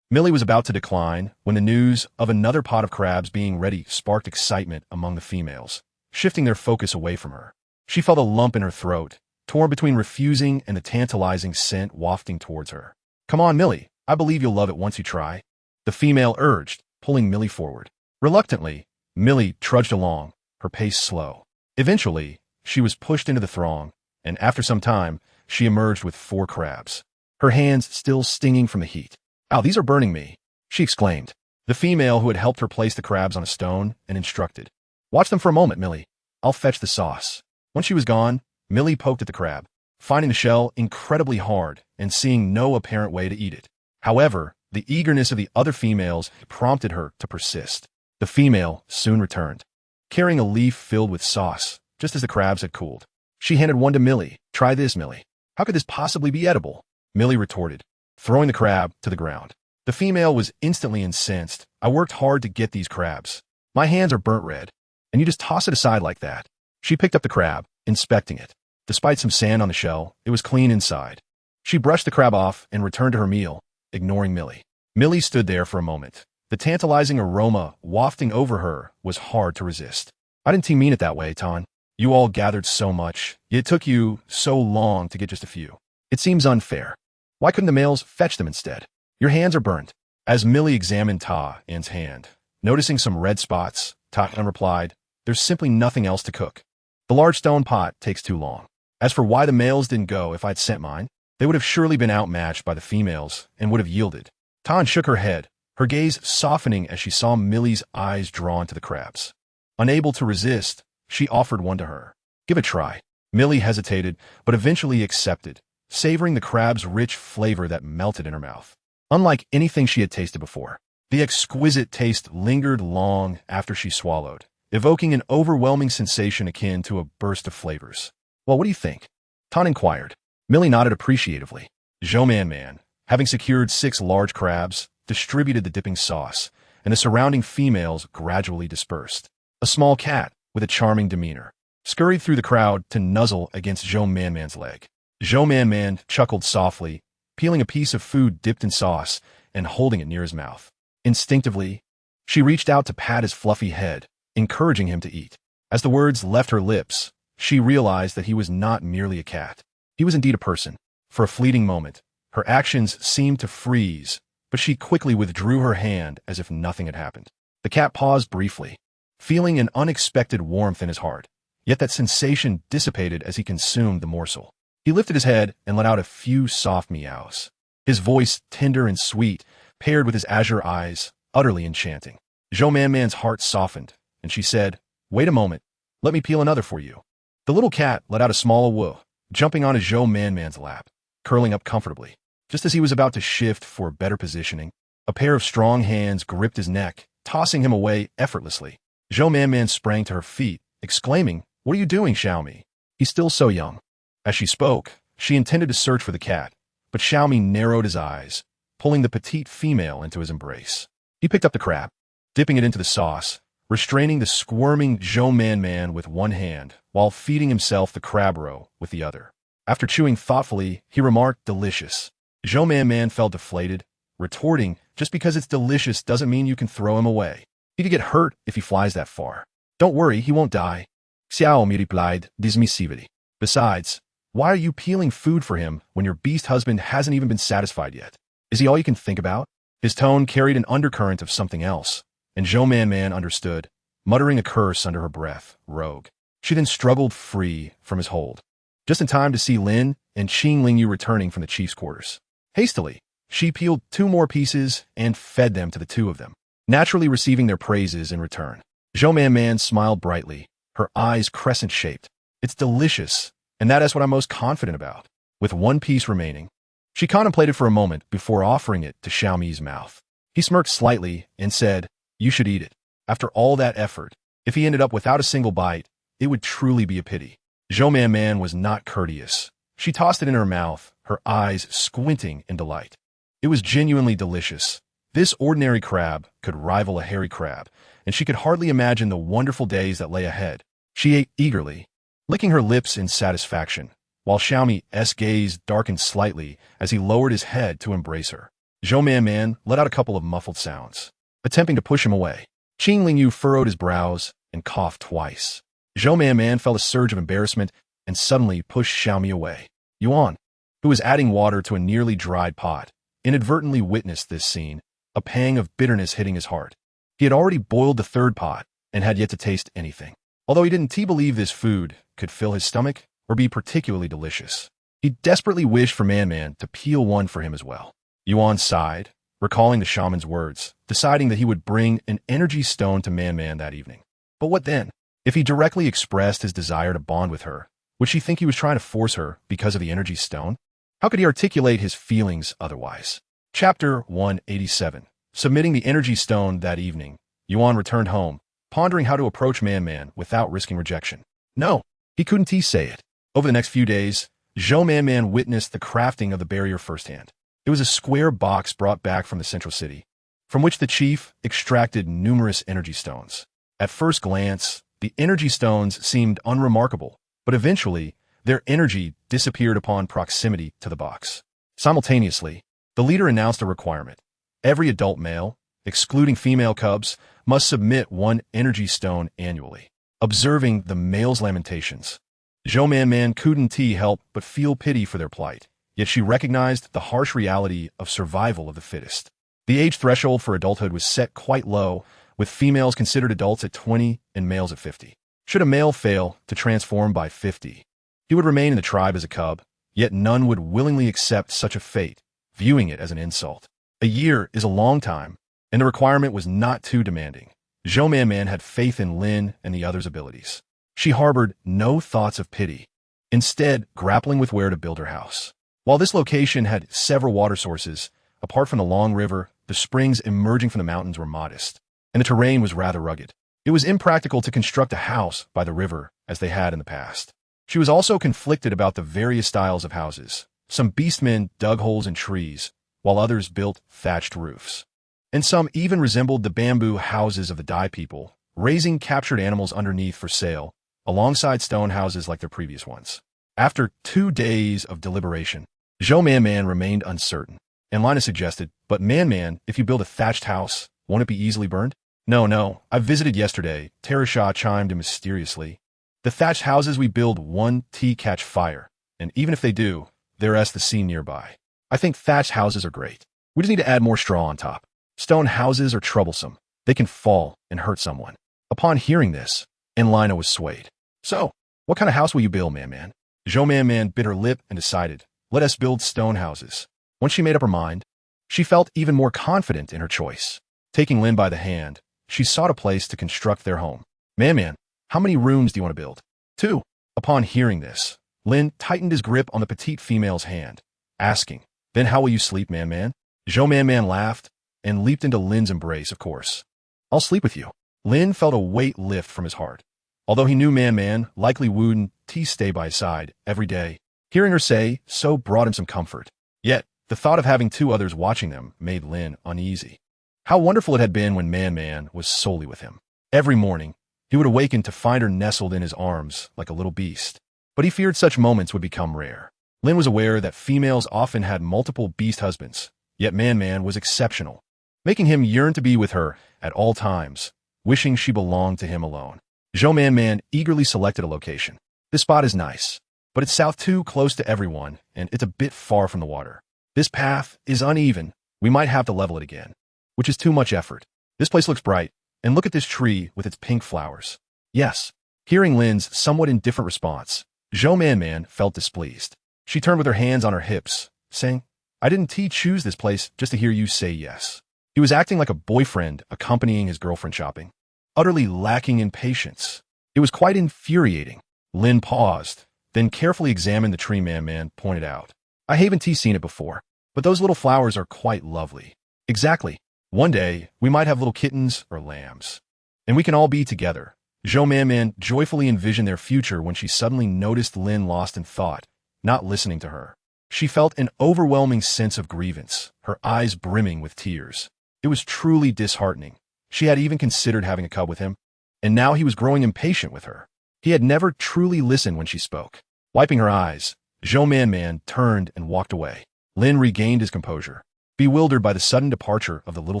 Millie was about to decline when the news of another pot of crabs being ready sparked excitement among the females, shifting their focus away from her. She felt a lump in her throat, torn between refusing and the tantalizing scent wafting towards her. "Come on, Millie. I believe you'll love it once you try," the female urged, pulling Millie forward. Reluctantly, Millie trudged along, her pace slow. Eventually, she was pushed into the throng, and after some time, she emerged with 4 crabs, her hands still stinging from the heat. "Ow, these are burning me," she exclaimed. The female who had helped her place the crabs on a stone and instructed, "Watch them for a moment, Millie. I'll fetch the sauce." Once she was gone, Millie poked at the crab, finding the shell incredibly hard and seeing no apparent way to eat it. However, the eagerness of the other females prompted her to persist. The female soon returned, carrying a leaf filled with sauce, just as the crabs had cooled. She handed one to Millie. "Try this, Millie." "How could this possibly be edible?" Millie retorted, throwing the crab to the ground. The female was instantly incensed. "I worked hard to get these crabs. My hands are burnt red, and you just toss it aside like that." She picked up the crab, inspecting it. Despite some sand on the shell, it was clean inside. She brushed the crab off and returned to her meal, ignoring Millie. Millie stood there for a moment. The tantalizing aroma wafting over her was hard to resist. "I didn't mean it that way, Ton. You all gathered so much. It took you so long to get just a few. It seems unfair. Why couldn't the males fetch them instead? Your hands are burned." As Millie examined Ta-An's hand, noticing some red spots, Ta-An replied, "There's simply nothing else to cook. The large stone pot takes too long. As for why the males didn't go if I'd sent mine, they would have surely been outmatched by the females and would have yielded." Ta-An shook her head, her gaze softening as she saw Millie's eyes drawn to the crabs. Unable to resist, she offered one to her. "Give it a try." Millie hesitated, but eventually accepted, savoring the crab's rich flavor that melted in her mouth. Unlike anything she had tasted before, the exquisite taste lingered long after she swallowed, evoking an overwhelming sensation akin to a burst of flavors. "Well, what do you think?" Ton inquired. Millie nodded appreciatively. Zhou Man, having secured 6 large crabs, distributed the dipping sauce, and the surrounding females gradually dispersed. A small cat, with a charming demeanor, scurried through the crowd to nuzzle against Zhou Man's leg. Zhou Man chuckled softly, peeling a piece of food dipped in sauce and holding it near his mouth. Instinctively, she reached out to pat his fluffy head, encouraging him to eat. As the words left her lips, she realized that he was not merely a cat. He was indeed a person. For a fleeting moment, her actions seemed to freeze, but she quickly withdrew her hand as if nothing had happened. The cat paused briefly, feeling an unexpected warmth in his heart, yet that sensation dissipated as he consumed the morsel. He lifted his head and let out a few soft meows. His voice, tender and sweet, paired with his azure eyes, utterly enchanting. Zhou Man's heart softened, and she said, "Wait a moment, let me peel another for you." The little cat let out a small woof, jumping onto Zhou Man's lap, curling up comfortably. Just as he was about to shift for better positioning, a pair of strong hands gripped his neck, tossing him away effortlessly. Zhou Man sprang to her feet, exclaiming, "What are you doing, Xiaomi? He's still so young." As she spoke, she intended to search for the cat, but Xiaomi narrowed his eyes, pulling the petite female into his embrace. He picked up the crab, dipping it into the sauce, restraining the squirming Zhou Man with one hand, while feeding himself the crab roe with the other. After chewing thoughtfully, he remarked, "Delicious." Zhou Man felt deflated, retorting, "Just because it's delicious doesn't mean you can throw him away. He could get hurt if he flies that far." "Don't worry, he won't die," Xiaomi replied dismissively. "Besides, why are you peeling food for him when your beast husband hasn't even been satisfied yet? Is he all you can think about?" His tone carried an undercurrent of something else, and Zhou Man understood, muttering a curse under her breath, "Rogue." She then struggled free from his hold, just in time to see Lin and Qing Lingyu returning from the chief's quarters. Hastily, she peeled 2 more pieces and fed them to the 2 of them, naturally receiving their praises in return. Zhou Man smiled brightly, her eyes crescent-shaped. "It's delicious, and that is what I'm most confident about." With 1 piece remaining, she contemplated for a moment before offering it to Xiaomi's mouth. He smirked slightly and said, "You should eat it. After all that effort, if he ended up without a single bite, it would truly be a pity." Zhou Man was not courteous. She tossed it in her mouth, her eyes squinting in delight. It was genuinely delicious. This ordinary crab could rival a hairy crab, and she could hardly imagine the wonderful days that lay ahead. She ate eagerly, licking her lips in satisfaction, while Xiaomi's gaze darkened slightly as he lowered his head to embrace her. Zhou Man let out a couple of muffled sounds, attempting to push him away. Qing Lingyu furrowed his brows and coughed twice. Zhou Man felt a surge of embarrassment and suddenly pushed Xiaomi away. Yuan, who was adding water to a nearly dried pot, inadvertently witnessed this scene, a pang of bitterness hitting his heart. He had already boiled the third pot and had yet to taste anything. Although he didn't believe this food could fill his stomach or be particularly delicious, he desperately wished for Man to peel one for him as well. Yuan sighed, recalling the shaman's words, deciding that he would bring an energy stone to Man that evening. But what then? If he directly expressed his desire to bond with her, would she think he was trying to force her because of the energy stone? How could he articulate his feelings otherwise? Chapter 187. Submitting the energy stone that evening, Yuan returned home, pondering how to approach Man without risking rejection. No, he couldn't say it. Over the next few days, Zhou Man witnessed the crafting of the barrier firsthand. It was a square box brought back from the central city, from which the chief extracted numerous energy stones. At first glance, the energy stones seemed unremarkable, but eventually, their energy disappeared upon proximity to the box. Simultaneously, the leader announced a requirement. Every adult male, excluding female cubs, must submit one energy stone annually. Observing the male's lamentations, Zhou Man couldn't help but feel pity for their plight, yet she recognized the harsh reality of survival of the fittest. The age threshold for adulthood was set quite low, with females considered adults at 20 and males at 50. Should a male fail to transform by 50, he would remain in the tribe as a cub, yet none would willingly accept such a fate, viewing it as an insult. A year is a long time, and the requirement was not too demanding. Zhou Man had faith in Lin and the others' abilities. She harbored no thoughts of pity, instead grappling with where to build her house. While this location had several water sources, apart from the long river, the springs emerging from the mountains were modest, and the terrain was rather rugged. It was impractical to construct a house by the river as they had in the past. She was also conflicted about the various styles of houses. Some beastmen dug holes in trees, while others built thatched roofs. And some even resembled the bamboo houses of the Dai people, raising captured animals underneath for sale, alongside stone houses like their previous ones. After 2 days of deliberation, Zhou Man remained uncertain, and Lina suggested, "But Man, if you build a thatched house, won't it be easily burned?" No, I visited yesterday," Terasha chimed in mysteriously. "The thatched houses we build won't catch fire, and even if they do, there's the sea nearby. I think thatched houses are great. We just need to add more straw on top. Stone houses are troublesome. They can fall and hurt someone." Upon hearing this, Lina was swayed. "So, what kind of house will you build, Man?" Zhou Man bit her lip and decided, "Let us build stone houses." Once she made up her mind, she felt even more confident in her choice. Taking Lin by the hand, she sought a place to construct their home. Man, how many rooms do you want to build?" 2. Upon hearing this, Lin tightened his grip on the petite female's hand, asking, "Then how will you sleep, Man?" Zhou Man laughed and leaped into Lin's embrace, of course. "I'll sleep with you." Lin felt a weight lift from his heart. Although he knew Man likely wouldn't stay by his side every day, hearing her say so brought him some comfort. Yet, the thought of having 2 others watching them made Lin uneasy. How wonderful it had been when Man was solely with him. Every morning, he would awaken to find her nestled in his arms like a little beast. But he feared such moments would become rare. Lin was aware that females often had multiple beast husbands, yet Man was exceptional, making him yearn to be with her at all times, wishing she belonged to him alone. Zhou Man eagerly selected a location. "This spot is nice, but it's south too close to everyone, and it's a bit far from the water. This path is uneven. We might have to level it again, which is too much effort. This place looks bright, and look at this tree with its pink flowers." "Yes." Hearing Lin's somewhat indifferent response, Zhou Man felt displeased. She turned with her hands on her hips, saying, "I didn't choose this place just to hear you say yes." He was acting like a boyfriend accompanying his girlfriend shopping, utterly lacking in patience. It was quite infuriating. Lin paused, then carefully examined the tree Man pointed out. "I haven't seen it before, but those little flowers are quite lovely." "Exactly. One day, we might have little kittens or lambs, and we can all be together." Zhou Man joyfully envisioned their future when she suddenly noticed Lin lost in thought, not listening to her. She felt an overwhelming sense of grievance, her eyes brimming with tears. It was truly disheartening. She had even considered having a cub with him, and now he was growing impatient with her. He had never truly listened when she spoke. Wiping her eyes, Zhou Man turned and walked away. Lin regained his composure. bewildered by the sudden departure of the little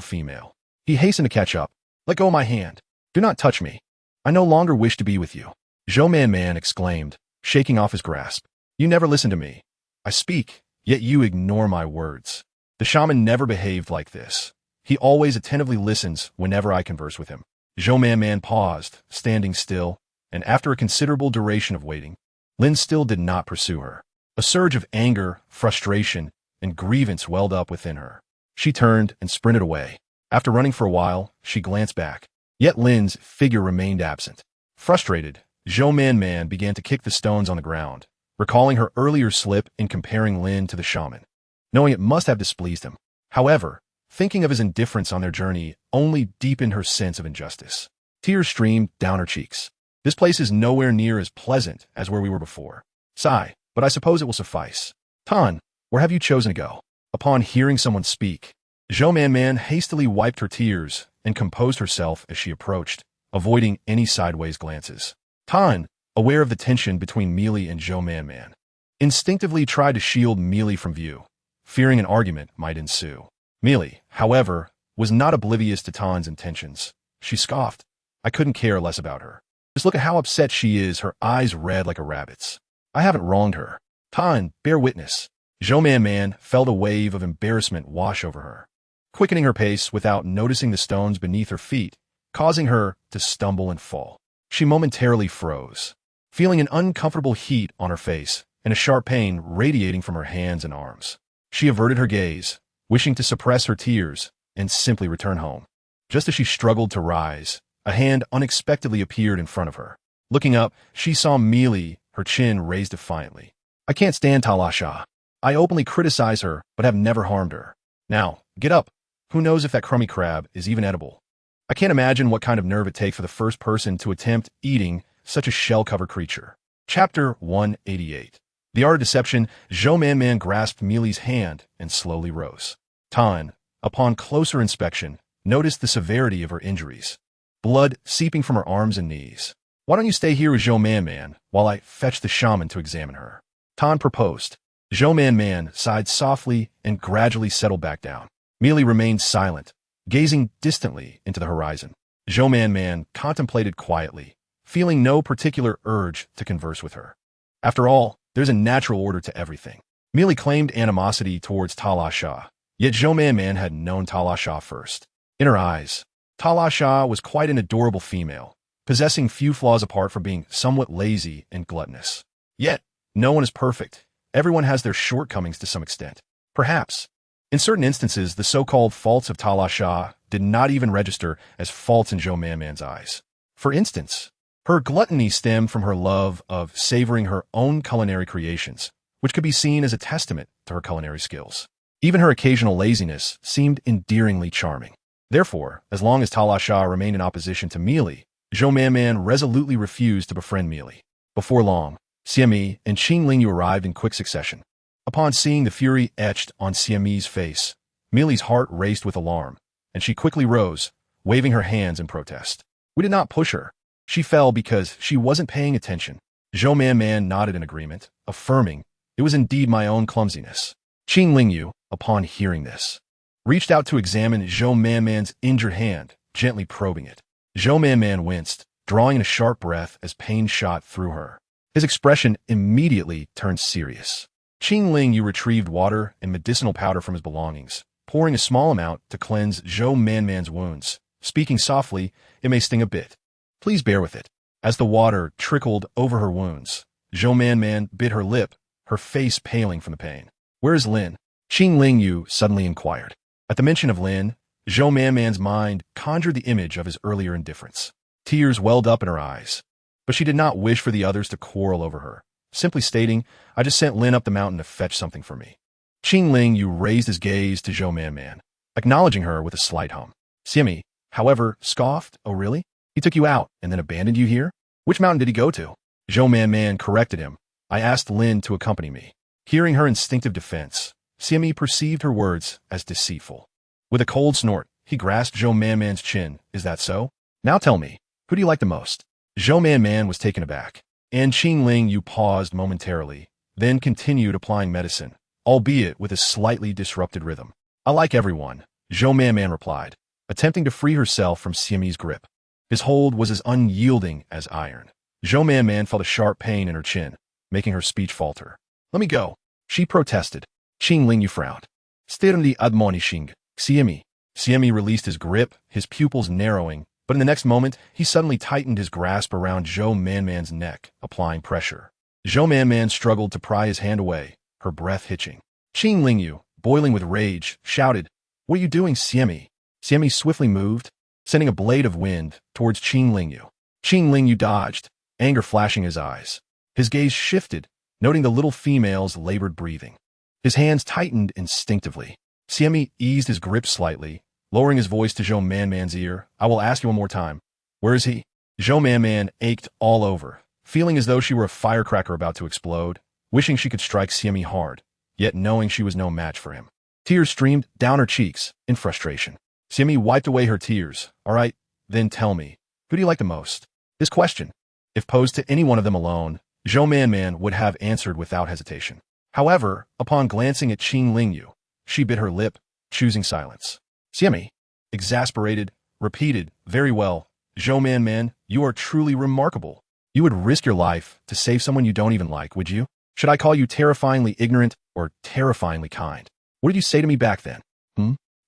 female. He hastened to catch up. "Let go of my hand. Do not touch me. I no longer wish to be with you," Zhou Man exclaimed, shaking off his grasp. "You never listen to me. I speak, yet you ignore my words." The shaman never behaved like this. He always attentively listens whenever I converse with him. Zhou Man paused, standing still, and after a considerable duration of waiting, Lin still did not pursue her. A surge of anger, frustration, and grievance welled up within her. She turned and sprinted away. After running for a while, she glanced back. Yet Lin's figure remained absent. Frustrated, Zhou Man began to kick the stones on the ground, recalling her earlier slip in comparing Lin to the shaman, knowing it must have displeased him. However, thinking of his indifference on their journey only deepened her sense of injustice. Tears streamed down her cheeks. This place is nowhere near as pleasant as where we were before. Sigh, but I suppose it will suffice. Tan, where have you chosen to go? Upon hearing someone speak, Zhou Man hastily wiped her tears and composed herself as she approached, avoiding any sideways glances. Tan, aware of the tension between Mealy and Zhou Man, instinctively tried to shield Mealy from view, fearing an argument might ensue. Mealy, however, was not oblivious to Tan's intentions. She scoffed. "I couldn't care less about her. Just look at how upset she is, her eyes red like a rabbit's. I haven't wronged her. Tan, bear witness." Zhou Man felt a wave of embarrassment wash over her, quickening her pace without noticing the stones beneath her feet, causing her to stumble and fall. She momentarily froze, feeling an uncomfortable heat on her face and a sharp pain radiating from her hands and arms. She averted her gaze, wishing to suppress her tears and simply return home. Just as she struggled to rise, a hand unexpectedly appeared in front of her. Looking up, she saw Mealy, her chin raised defiantly. "I can't stand Talasha. I openly criticize her, but have never harmed her. Now, get up. Who knows if that crummy crab is even edible? I can't imagine what kind of nerve it takes for the first person to attempt eating such a shell-covered creature." Chapter 188. The Art of Deception. Zhou Man grasped Mealy's hand and slowly rose. Tan, upon closer inspection, noticed the severity of her injuries. Blood seeping from her arms and knees. "Why don't you stay here with Zhou Man while I fetch the shaman to examine her?" Tan proposed. Zhou Man sighed softly and gradually settled back down. Mealy remained silent, gazing distantly into the horizon. Zhou Man contemplated quietly, feeling no particular urge to converse with her. After all, there's a natural order to everything. Mealy claimed animosity towards Talasha, yet Zhou Man had known Talasha first. In her eyes, Talasha was quite an adorable female, possessing few flaws apart from being somewhat lazy and gluttonous. Yet, no one is perfect. Everyone has their shortcomings to some extent. Perhaps, in certain instances, the so-called faults of Talasha did not even register as faults in Zhou Man's eyes. For instance, her gluttony stemmed from her love of savoring her own culinary creations, which could be seen as a testament to her culinary skills. Even her occasional laziness seemed endearingly charming. Therefore, as long as Talasha remained in opposition to Mealy, Zhou Man resolutely refused to befriend Mealy. Before long, Siami and Qing Lingyu arrived in quick succession. Upon seeing the fury etched on Siami's face, Mealy's heart raced with alarm, and she quickly rose, waving her hands in protest. "We did not push her. She fell because she wasn't paying attention." Zhou Man nodded in agreement, affirming, "It was indeed my own clumsiness." Qing Lingyu, upon hearing this, reached out to examine Zhou Man's injured hand, gently probing it. Zhou Man winced, drawing in a sharp breath as pain shot through her. His expression immediately turned serious. Qing Lingyu retrieved water and medicinal powder from his belongings, pouring a small amount to cleanse Zhou Man's wounds. Speaking softly, "It may sting a bit. Please bear with it." As the water trickled over her wounds, Zhou Man bit her lip, her face paling from the pain. "Where is Lin?" Qing Lingyu suddenly inquired. At the mention of Lin, Zhou Man's mind conjured the image of his earlier indifference. Tears welled up in her eyes, but she did not wish for the others to quarrel over her, simply stating, "I just sent Lin up the mountain to fetch something for me." Qing Lingyu raised his gaze to Zhou Man, acknowledging her with a slight hum. Siami, however, scoffed, "Oh really? He took you out and then abandoned you here? Which mountain did he go to?" Zhou Man corrected him. "I asked Lin to accompany me." Hearing her instinctive defense, Siami perceived her words as deceitful. With a cold snort, he grasped Zhou Man's chin. "Is that so? Now tell me, who do you like the most?" Zhou Man was taken aback, and Qing Lingyu paused momentarily, then continued applying medicine, albeit with a slightly disrupted rhythm. I like everyone, Zhou Man replied, attempting to free herself from Siami's grip. His hold was as unyielding as iron. Zhou Man felt a sharp pain in her chin, making her speech falter. Let me go, she protested. Qing Lingyu frowned. Stirndi admonishing, Siami. Siami released his grip, his pupils narrowing, but in the next moment, he suddenly tightened his grasp around Zhou Man's neck, applying pressure. Zhou Man struggled to pry his hand away, her breath hitching. Qing Lingyu, boiling with rage, shouted, What are you doing, Siami? Siami swiftly moved, sending a blade of wind towards Qing Lingyu. Qing Lingyu dodged, anger flashing his eyes. His gaze shifted, noting the little female's labored breathing. His hands tightened instinctively. Siami eased his grip slightly, lowering his voice to Zhou Man's ear. I will ask you one more time. Where is he? Zhou Man ached all over, feeling as though she were a firecracker about to explode, wishing she could strike Siami hard, yet knowing she was no match for him. Tears streamed down her cheeks in frustration. Siami wiped away her tears. All right, then tell me, who do you like the most? This question, if posed to any one of them alone, Zhou Man would have answered without hesitation. However, upon glancing at Qing Lingyu, she bit her lip, choosing silence. Siami, exasperated, repeated, Very well, Zhou Man, you are truly remarkable. You would risk your life to save someone you don't even like, would you? Should I call you terrifyingly ignorant or terrifyingly kind? What did you say to me back then?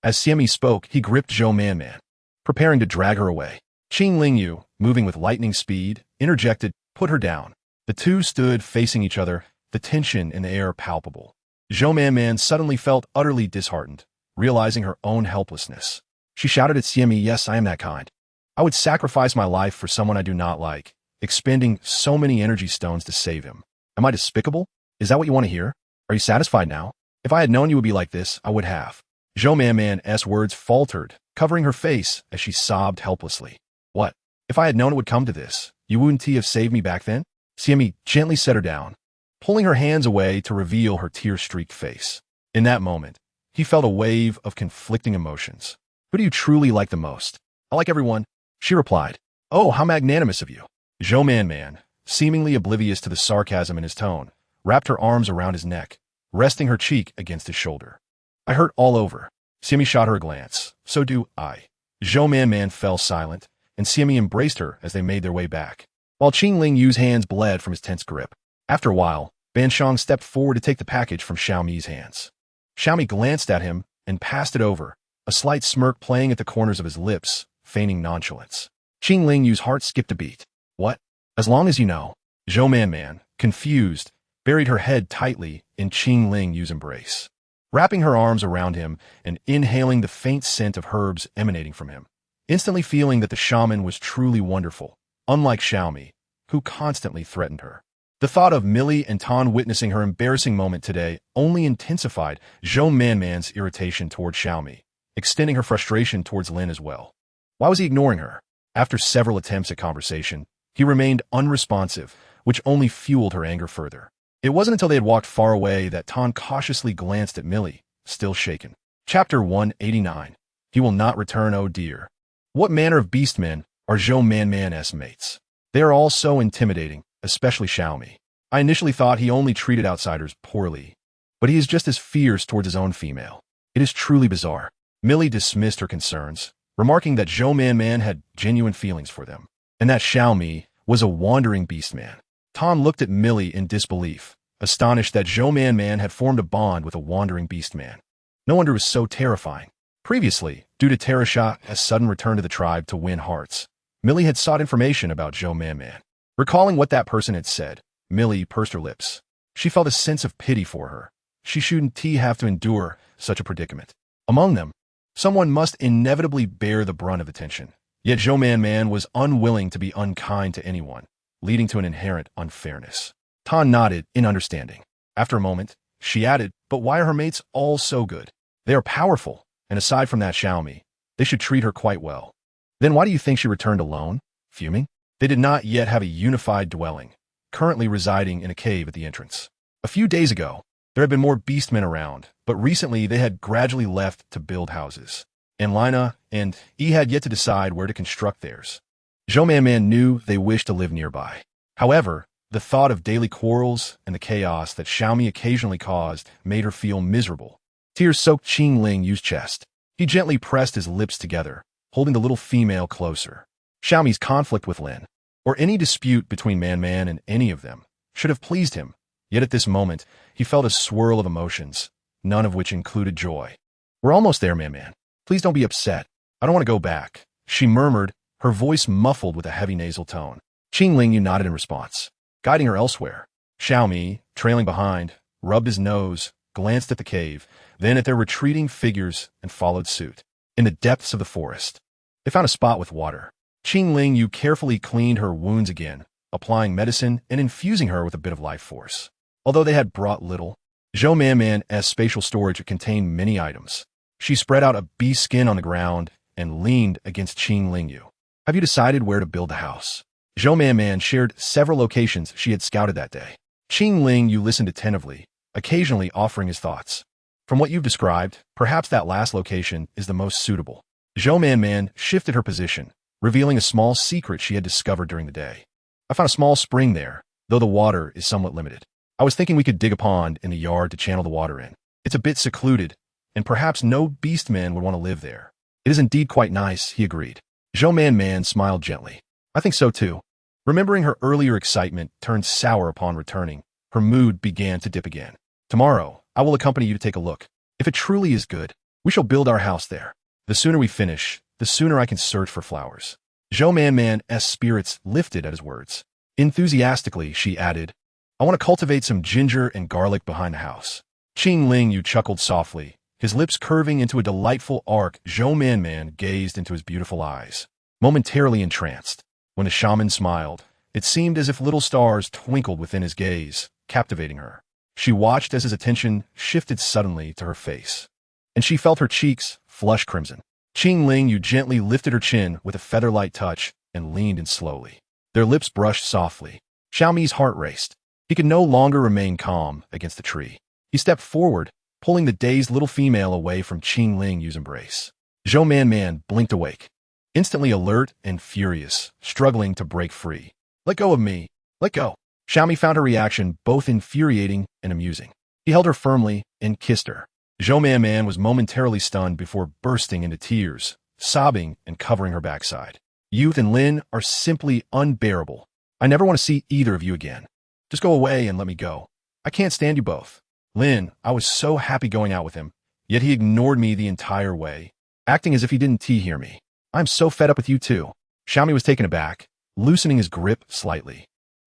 As Siami spoke, he gripped Zhou Man, preparing to drag her away. Qing Lingyu, moving with lightning speed, interjected, Put her down. The two stood facing each other, the tension in the air palpable. Zhou Man suddenly felt utterly disheartened, realizing her own helplessness. She shouted at Siami, Yes, I am that kind. I would sacrifice my life for someone I do not like, expending so many energy stones to save him. Am I despicable? Is that what you want to hear? Are you satisfied now? If I had known you would be like this, I would have. Zhou Man's words faltered, covering her face as she sobbed helplessly. What? If I had known it would come to this, you wouldn't have saved me back then? Siami gently set her down, pulling her hands away to reveal her tear-streaked face. In that moment, he felt a wave of conflicting emotions. Who do you truly like the most? I like everyone, she replied. Oh, how magnanimous of you. Zhou Man, seemingly oblivious to the sarcasm in his tone, wrapped her arms around his neck, resting her cheek against his shoulder. I hurt all over. Siami shot her a glance. So do I. Zhou Man fell silent, and Siami embraced her as they made their way back, while Qing Lingyu's hands bled from his tense grip. After a while, Ban Shang stepped forward to take the package from Xiaomi's hands. Xiaomi glanced at him and passed it over, a slight smirk playing at the corners of his lips, feigning nonchalance. Qing Lingyu's heart skipped a beat. What? As long as you know. Zhou Man, confused, buried her head tightly in Qing Lingyu's embrace, wrapping her arms around him and inhaling the faint scent of herbs emanating from him, instantly feeling that the shaman was truly wonderful, unlike Xiaomi, who constantly threatened her. The thought of Millie and Tan witnessing her embarrassing moment today only intensified Zhou Man's irritation toward Xiaomi, extending her frustration towards Lin as well. Why was he ignoring her? After several attempts at conversation, he remained unresponsive, which only fueled her anger further. It wasn't until they had walked far away that Tan cautiously glanced at Millie, still shaken. Chapter 189. He will not return, oh dear. What manner of beastmen are Zhou Man's mates? They are all so intimidating, especially Xiaomi. I initially thought he only treated outsiders poorly, but he is just as fierce towards his own female. It is truly bizarre. Millie dismissed her concerns, remarking that Zhou Man had genuine feelings for them, and that Xiaomi was a wandering beastman. Tan looked at Millie in disbelief, astonished that Zhou Man had formed a bond with a wandering beastman. No wonder it was so terrifying. Previously, due to Terasha's sudden return to the tribe to win hearts, Millie had sought information about Zhou Man. Recalling what that person had said, Millie pursed her lips. She felt a sense of pity for her. She shouldn't have to endure such a predicament. Among them, someone must inevitably bear the brunt of the tension. Yet Zhou Man was unwilling to be unkind to anyone, leading to an inherent unfairness. Tan nodded in understanding. After a moment, she added, But why are her mates all so good? They are powerful, and aside from that Xiaomi, they should treat her quite well. Then why do you think she returned alone? Fuming? They did not yet have a unified dwelling, currently residing in a cave at the entrance. A few days ago, there had been more beastmen around, but recently they had gradually left to build houses. And Lina and E had yet to decide where to construct theirs. Zhou Man knew they wished to live nearby. However, the thought of daily quarrels and the chaos that Xiaomi occasionally caused made her feel miserable. Tears soaked Qing Ling Yu's chest. He gently pressed his lips together, holding the little female closer. Xiaomi's conflict with Lin, or any dispute between Man and any of them, should have pleased him, yet at this moment, he felt a swirl of emotions, none of which included joy. We're almost there, Man. Please don't be upset. I don't want to go back, she murmured, her voice muffled with a heavy nasal tone. Qing Ling Yu nodded in response, guiding her elsewhere. Xiaomi, trailing behind, rubbed his nose, glanced at the cave, then at their retreating figures and followed suit. In the depths of the forest, they found a spot with water. Qing Ling Yu carefully cleaned her wounds again, applying medicine and infusing her with a bit of life force. Although they had brought little, Zhou Man's spatial storage contained many items. She spread out a beast skin on the ground and leaned against Qing Ling Yu. Have you decided where to build the house? Zhou Man shared several locations she had scouted that day. Qing Ling Yu listened attentively, occasionally offering his thoughts. From what you've described, perhaps that last location is the most suitable. Zhou Man shifted her position, revealing a small secret she had discovered during the day. I found a small spring there, though the water is somewhat limited. I was thinking we could dig a pond in the yard to channel the water in. It's a bit secluded, and perhaps no Beastman would want to live there. It is indeed quite nice, he agreed. Zhou Man smiled gently. I think so too. Remembering her earlier excitement turned sour upon returning, her mood began to dip again. Tomorrow, I will accompany you to take a look. If it truly is good, we shall build our house there. The sooner we finish, the sooner I can search for flowers. Zhou Man's spirits lifted at his words. Enthusiastically, she added, I want to cultivate some ginger and garlic behind the house. Qing Ling Yu chuckled softly, his lips curving into a delightful arc. Zhou Man gazed into his beautiful eyes, momentarily entranced. When the shaman smiled, it seemed as if little stars twinkled within his gaze, captivating her. She watched as his attention shifted suddenly to her face, and she felt her cheeks flush crimson. Qing Ling Yu gently lifted her chin with a feather-light touch and leaned in slowly. Their lips brushed softly. Xiaomi's heart raced. He could no longer remain calm against the tree. He stepped forward, pulling the dazed little female away from Qing Ling Yu's embrace. Zhou Man blinked awake, instantly alert and furious, struggling to break free. Let go of me. Let go. Xiaomi found her reaction both infuriating and amusing. He held her firmly and kissed her. Zhou Man was momentarily stunned before bursting into tears, sobbing and covering her backside. Youth and Lin are simply unbearable. I never want to see either of you again. Just go away and let me go. I can't stand you both. Lin, I was so happy going out with him, yet he ignored me the entire way, acting as if he didn't hear me. I'm so fed up with you too. Xiaomi was taken aback, loosening his grip slightly.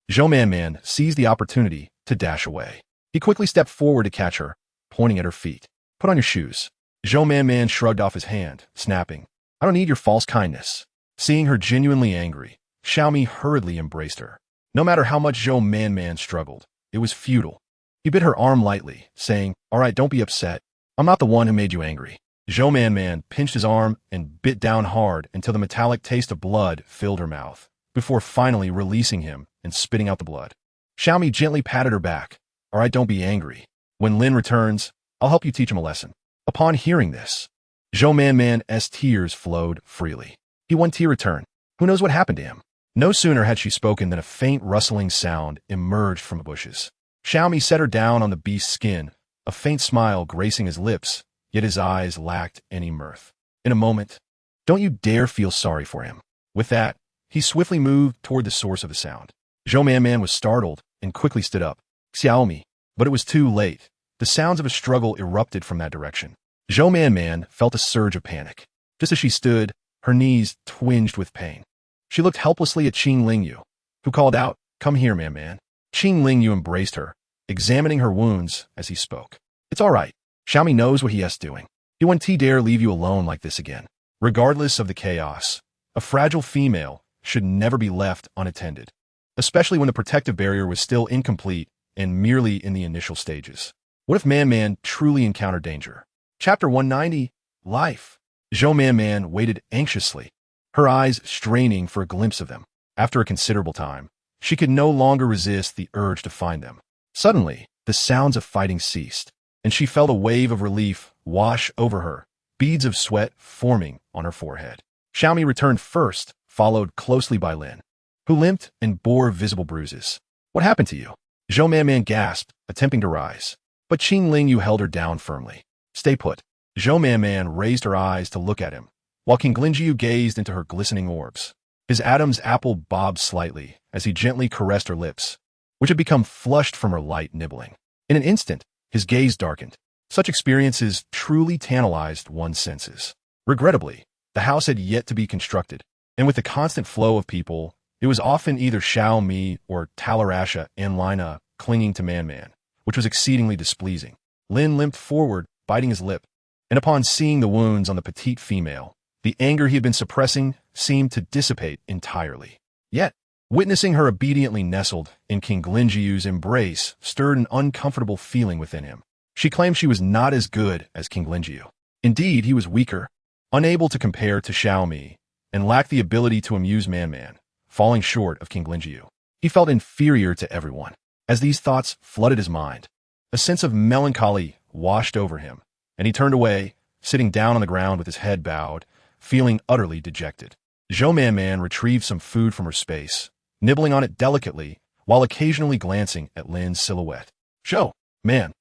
Zhou Man seized the opportunity to dash away. He quickly stepped forward to catch her, pointing at her feet. Put on your shoes. Zhou Man shrugged off his hand, snapping, I don't need your false kindness. Seeing her genuinely angry, Xiaomi hurriedly embraced her. No matter how much Zhou Man struggled, it was futile. He bit her arm lightly, saying, All right, don't be upset. I'm not the one who made you angry. Zhou Man pinched his arm and bit down hard until the metallic taste of blood filled her mouth, before finally releasing him and spitting out the blood. Xiaomi gently patted her back. All right, don't be angry. When Lin returns, I'll help you teach him a lesson. Upon hearing this, Zhou Man's tears flowed freely. He wanted to return. Who knows what happened to him? No sooner had she spoken than a faint rustling sound emerged from the bushes. Xiaomi set her down on the beast's skin, a faint smile gracing his lips, yet his eyes lacked any mirth. In a moment, don't you dare feel sorry for him. With that, he swiftly moved toward the source of the sound. Zhou Man was startled and quickly stood up. Xiaomi, but it was too late. The sounds of a struggle erupted from that direction. Zhou Man felt a surge of panic. Just as she stood, her knees twinged with pain. She looked helplessly at Qing Ling Yu, who called out, Come here, Man. Qing Ling Yu embraced her, examining her wounds as he spoke. It's all right. Xiaomi knows what he is doing. He won't dare leave you alone like this again. Regardless of the chaos, a fragile female should never be left unattended, especially when the protective barrier was still incomplete and merely in the initial stages. What if Man truly encountered danger? Chapter 190, Life. Zhou Man waited anxiously, her eyes straining for a glimpse of them. After a considerable time, she could no longer resist the urge to find them. Suddenly, the sounds of fighting ceased, and she felt a wave of relief wash over her, beads of sweat forming on her forehead. Xiaomi returned first, followed closely by Lin, who limped and bore visible bruises. What happened to you? Zhou Man gasped, attempting to rise, but Qing Ling Yu held her down firmly. Stay put. Zhou Man raised her eyes to look at him, while King Linjiu gazed into her glistening orbs. His Adam's apple bobbed slightly as he gently caressed her lips, which had become flushed from her light nibbling. In an instant, his gaze darkened. Such experiences truly tantalized one's senses. Regrettably, the house had yet to be constructed, and with the constant flow of people, it was often either Xiao Mi or Talarasha and Lina clinging to Man, which was exceedingly displeasing. Lin limped forward, biting his lip, and upon seeing the wounds on the petite female, the anger he had been suppressing seemed to dissipate entirely. Yet, witnessing her obediently nestled in King Linjiu's embrace stirred an uncomfortable feeling within him. She claimed she was not as good as King Linjiu. Indeed, he was weaker, unable to compare to Xiao Mi, and lacked the ability to amuse Man, falling short of King Linjiu. He felt inferior to everyone. As these thoughts flooded his mind, a sense of melancholy washed over him, and he turned away, sitting down on the ground with his head bowed, feeling utterly dejected. Zhou Man retrieved some food from her space, nibbling on it delicately, while occasionally glancing at Lin's silhouette. Zhou Man,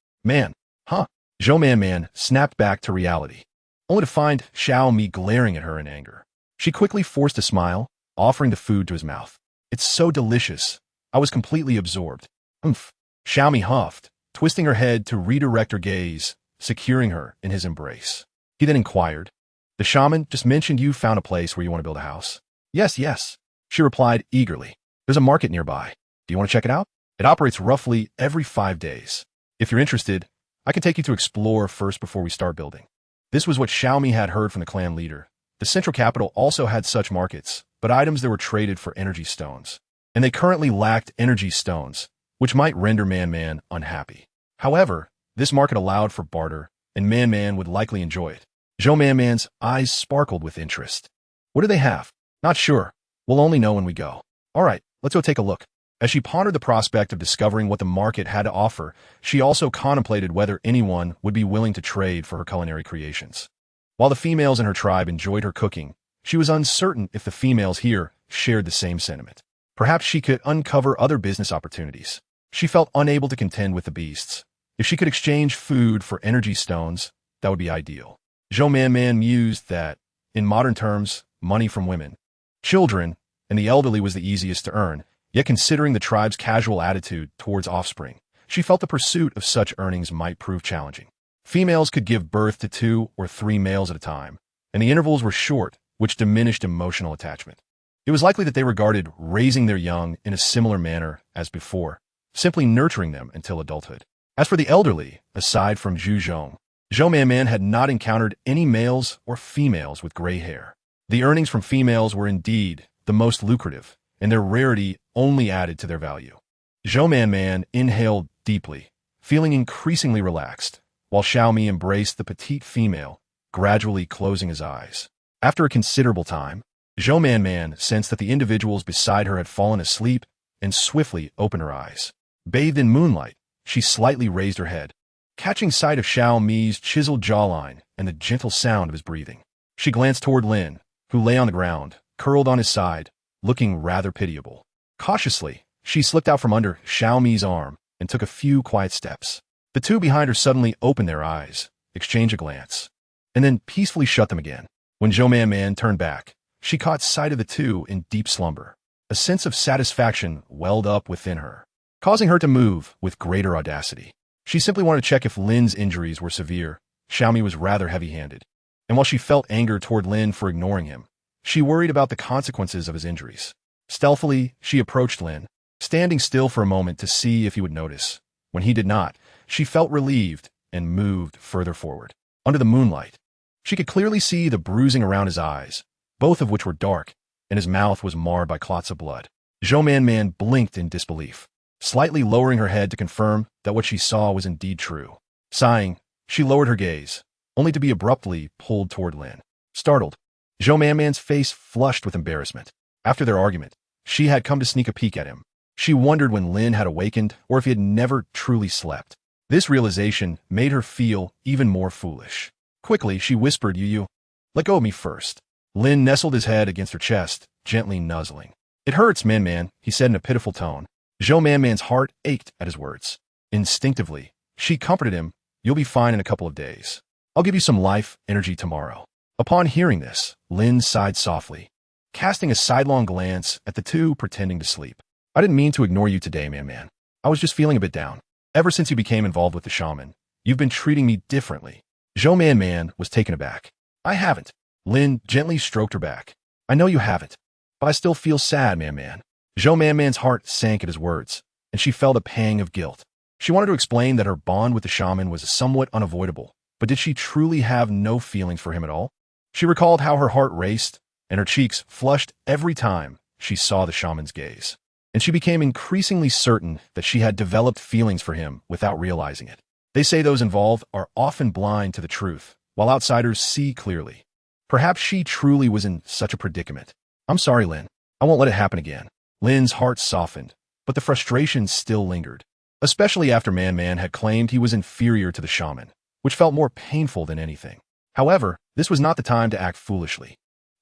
huh? Zhou Man snapped back to reality, only to find Xiao Mi glaring at her in anger. She quickly forced a smile, offering the food to his mouth. It's so delicious. I was completely absorbed. Umph. Xiao Mi huffed, twisting her head to redirect her gaze, securing her in his embrace. He then inquired, "The shaman just mentioned you found a place where you want to build a house." Yes, she replied eagerly. "There's a market nearby. Do you want to check it out? It operates roughly every 5 days. If you're interested, I can take you to explore first before we start building." This was what Xiao Mi had heard from the clan leader. The central capital also had such markets, but items that were traded for energy stones. And they currently lacked energy stones, which might render Man unhappy. However, this market allowed for barter, and Man would likely enjoy it. Zhou Man's eyes sparkled with interest. "What do they have?" "Not sure. We'll only know when we go." "All right, let's go take a look." As she pondered the prospect of discovering what the market had to offer, she also contemplated whether anyone would be willing to trade for her culinary creations. While the females in her tribe enjoyed her cooking, she was uncertain if the females here shared the same sentiment. Perhaps she could uncover other business opportunities. She felt unable to contend with the beasts. If she could exchange food for energy stones, that would be ideal. Zhou Man mused that, in modern terms, money from women, children, and the elderly was the easiest to earn, yet considering the tribe's casual attitude towards offspring, she felt the pursuit of such earnings might prove challenging. Females could give birth to 2 or 3 males at a time, and the intervals were short, which diminished emotional attachment. It was likely that they regarded raising their young in a similar manner as before, simply nurturing them until adulthood. As for the elderly, aside from Zhou Man had not encountered any males or females with gray hair. The earnings from females were indeed the most lucrative, and their rarity only added to their value. Zhou Man inhaled deeply, feeling increasingly relaxed, while Xiao Mi embraced the petite female, gradually closing his eyes. After a considerable time, Zhou Man sensed that the individuals beside her had fallen asleep and swiftly opened her eyes. Bathed in moonlight, she slightly raised her head, catching sight of Xiao Mi's chiseled jawline and the gentle sound of his breathing. She glanced toward Lin, who lay on the ground, curled on his side, looking rather pitiable. Cautiously, she slipped out from under Xiao Mi's arm and took a few quiet steps. The two behind her suddenly opened their eyes, exchanged a glance, and then peacefully shut them again. When Zhou Man turned back, she caught sight of the two in deep slumber. A sense of satisfaction welled up within her, causing her to move with greater audacity. She simply wanted to check if Lin's injuries were severe. Xiao Mi was rather heavy-handed, and while she felt anger toward Lin for ignoring him, she worried about the consequences of his injuries. Stealthily, she approached Lin, standing still for a moment to see if he would notice. When he did not, she felt relieved and moved further forward. Under the moonlight, she could clearly see the bruising around his eyes, both of which were dark, and his mouth was marred by clots of blood. Zhou Man blinked in disbelief, slightly lowering her head to confirm that what she saw was indeed true. Sighing, she lowered her gaze, only to be abruptly pulled toward Lin. Startled, Zhou Man's face flushed with embarrassment. After their argument, she had come to sneak a peek at him. She wondered when Lin had awakened or if he had never truly slept. This realization made her feel even more foolish. Quickly, she whispered, You, let go of me first. Lin nestled his head against her chest, gently nuzzling. It hurts, Man, he said in a pitiful tone. Zhou Man's heart ached at his words. Instinctively, she comforted him. You'll be fine in a couple of days. I'll give you some life energy tomorrow. Upon hearing this, Lin sighed softly, casting a sidelong glance at the two pretending to sleep. I didn't mean to ignore you today, man. I was just feeling a bit down. Ever since you became involved with the shaman, you've been treating me differently. Zhou Man was taken aback. I haven't. Lin gently stroked her back. I know you haven't, but I still feel sad, man. Zhou Man's heart sank at his words, and she felt a pang of guilt. She wanted to explain that her bond with the shaman was somewhat unavoidable, but did she truly have no feelings for him at all? She recalled how her heart raced, and her cheeks flushed every time she saw the shaman's gaze. And she became increasingly certain that she had developed feelings for him without realizing it. They say those involved are often blind to the truth, while outsiders see clearly. Perhaps she truly was in such a predicament. I'm sorry, Lin. I won't let it happen again. Lin's heart softened, but the frustration still lingered, especially after Man had claimed he was inferior to the shaman, which felt more painful than anything. However, this was not the time to act foolishly.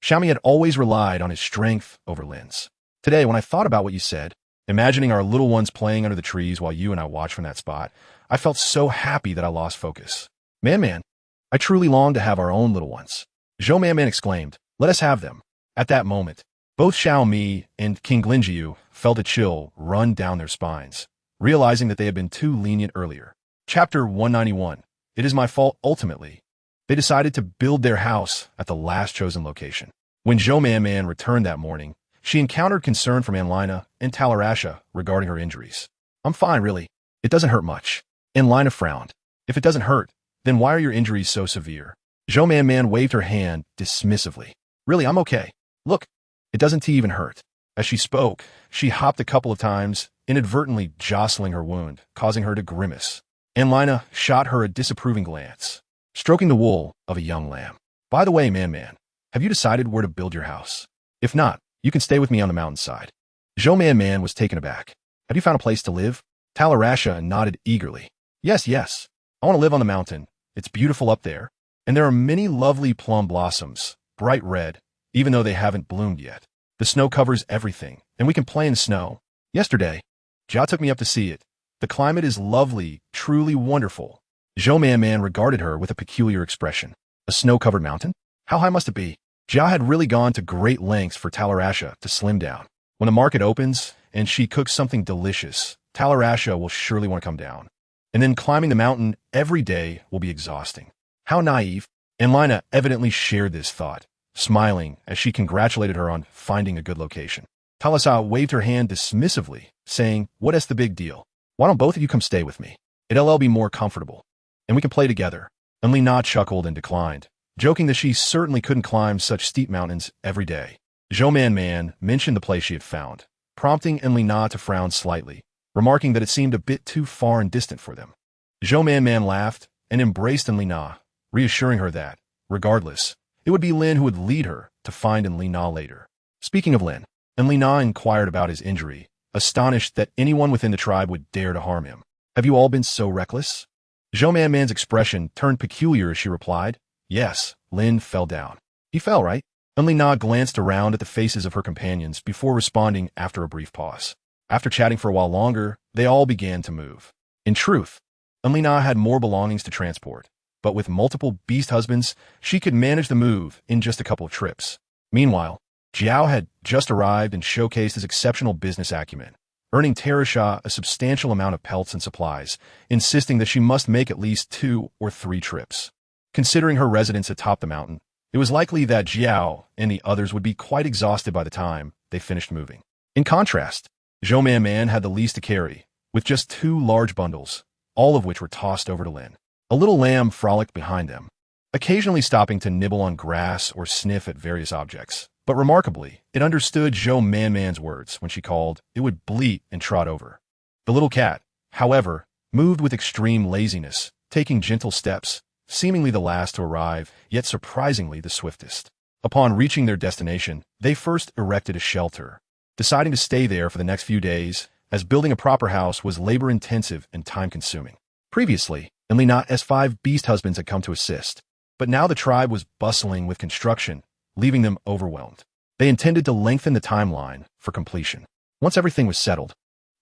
Xiaomi had always relied on his strength over Lin's. Today, when I thought about what you said, imagining our little ones playing under the trees while you and I watched from that spot, I felt so happy that I lost focus. Man, I truly long to have our own little ones. Zhou Man exclaimed, let us have them. At that moment, both Xiaomi and King Linjiu felt a chill run down their spines, realizing that they had been too lenient earlier. Chapter 191. It is my fault ultimately. They decided to build their house at the last chosen location. When Zhou Man returned that morning, she encountered concern from Anlina and Talarasha regarding her injuries. I'm fine, really. It doesn't hurt much. Anlina frowned. If it doesn't hurt, then why are your injuries so severe? Zhou Man waved her hand dismissively. Really, I'm okay. Look, it doesn't even hurt. As she spoke, she hopped a couple of times, inadvertently jostling her wound, causing her to grimace. Anlina shot her a disapproving glance, stroking the wool of a young lamb. By the way, Man, have you decided where to build your house? If not, you can stay with me on the mountainside. Zhou Man was taken aback. Have you found a place to live? Talarasha nodded eagerly. Yes. I want to live on the mountain. It's beautiful up there, and there are many lovely plum blossoms, bright red, even though they haven't bloomed yet. The snow covers everything, and we can play in the snow. Yesterday, Jia took me up to see it. The climate is lovely, truly wonderful. Zhou Man regarded her with a peculiar expression. A snow-covered mountain? How high must it be? Jia had really gone to great lengths for Talarasha to slim down. When the market opens and she cooks something delicious, Talarasha will surely want to come down. And then climbing the mountain every day will be exhausting. How naive. Anlina evidently shared this thought, smiling as she congratulated her on finding a good location. Talasa waved her hand dismissively, saying, what is the big deal? Why don't both of you come stay with me? It'll be more comfortable, and we can play together. Anlina chuckled and declined, joking that she certainly couldn't climb such steep mountains every day. Zhou Man mentioned the place she had found, prompting Anlina to frown slightly, remarking that it seemed a bit too far and distant for them. Zhou Man laughed and embraced Anlina, reassuring her that, regardless, it would be Lin who would lead her to find Anlina later. Speaking of Lin, Anlina inquired about his injury, astonished that anyone within the tribe would dare to harm him. Have you all been so reckless? Zhou Man's expression turned peculiar as she replied, yes, Lin fell down. He fell, right? Anlina glanced around at the faces of her companions before responding after a brief pause. After chatting for a while longer, they all began to move. In truth, Anlina had more belongings to transport, but with multiple beast husbands, she could manage the move in just a couple of trips. Meanwhile, Jiao had just arrived and showcased his exceptional business acumen, earning Terasha a substantial amount of pelts and supplies, insisting that she must make at least 2 or 3 trips. Considering her residence atop the mountain, it was likely that Jiao and the others would be quite exhausted by the time they finished moving. In contrast, Zhou Man had the least to carry, with just 2 large bundles, all of which were tossed over to Lin. A little lamb frolicked behind them, occasionally stopping to nibble on grass or sniff at various objects. But remarkably, it understood Zhou Man's words when she called, it would bleat and trot over. The little cat, however, moved with extreme laziness, taking gentle steps, seemingly the last to arrive, yet surprisingly the swiftest. Upon reaching their destination, they first erected a shelter, deciding to stay there for the next few days, as building a proper house was labor-intensive and time-consuming. Previously, Anlina's 5 beast husbands had come to assist, but now the tribe was bustling with construction, leaving them overwhelmed. They intended to lengthen the timeline for completion. Once everything was settled,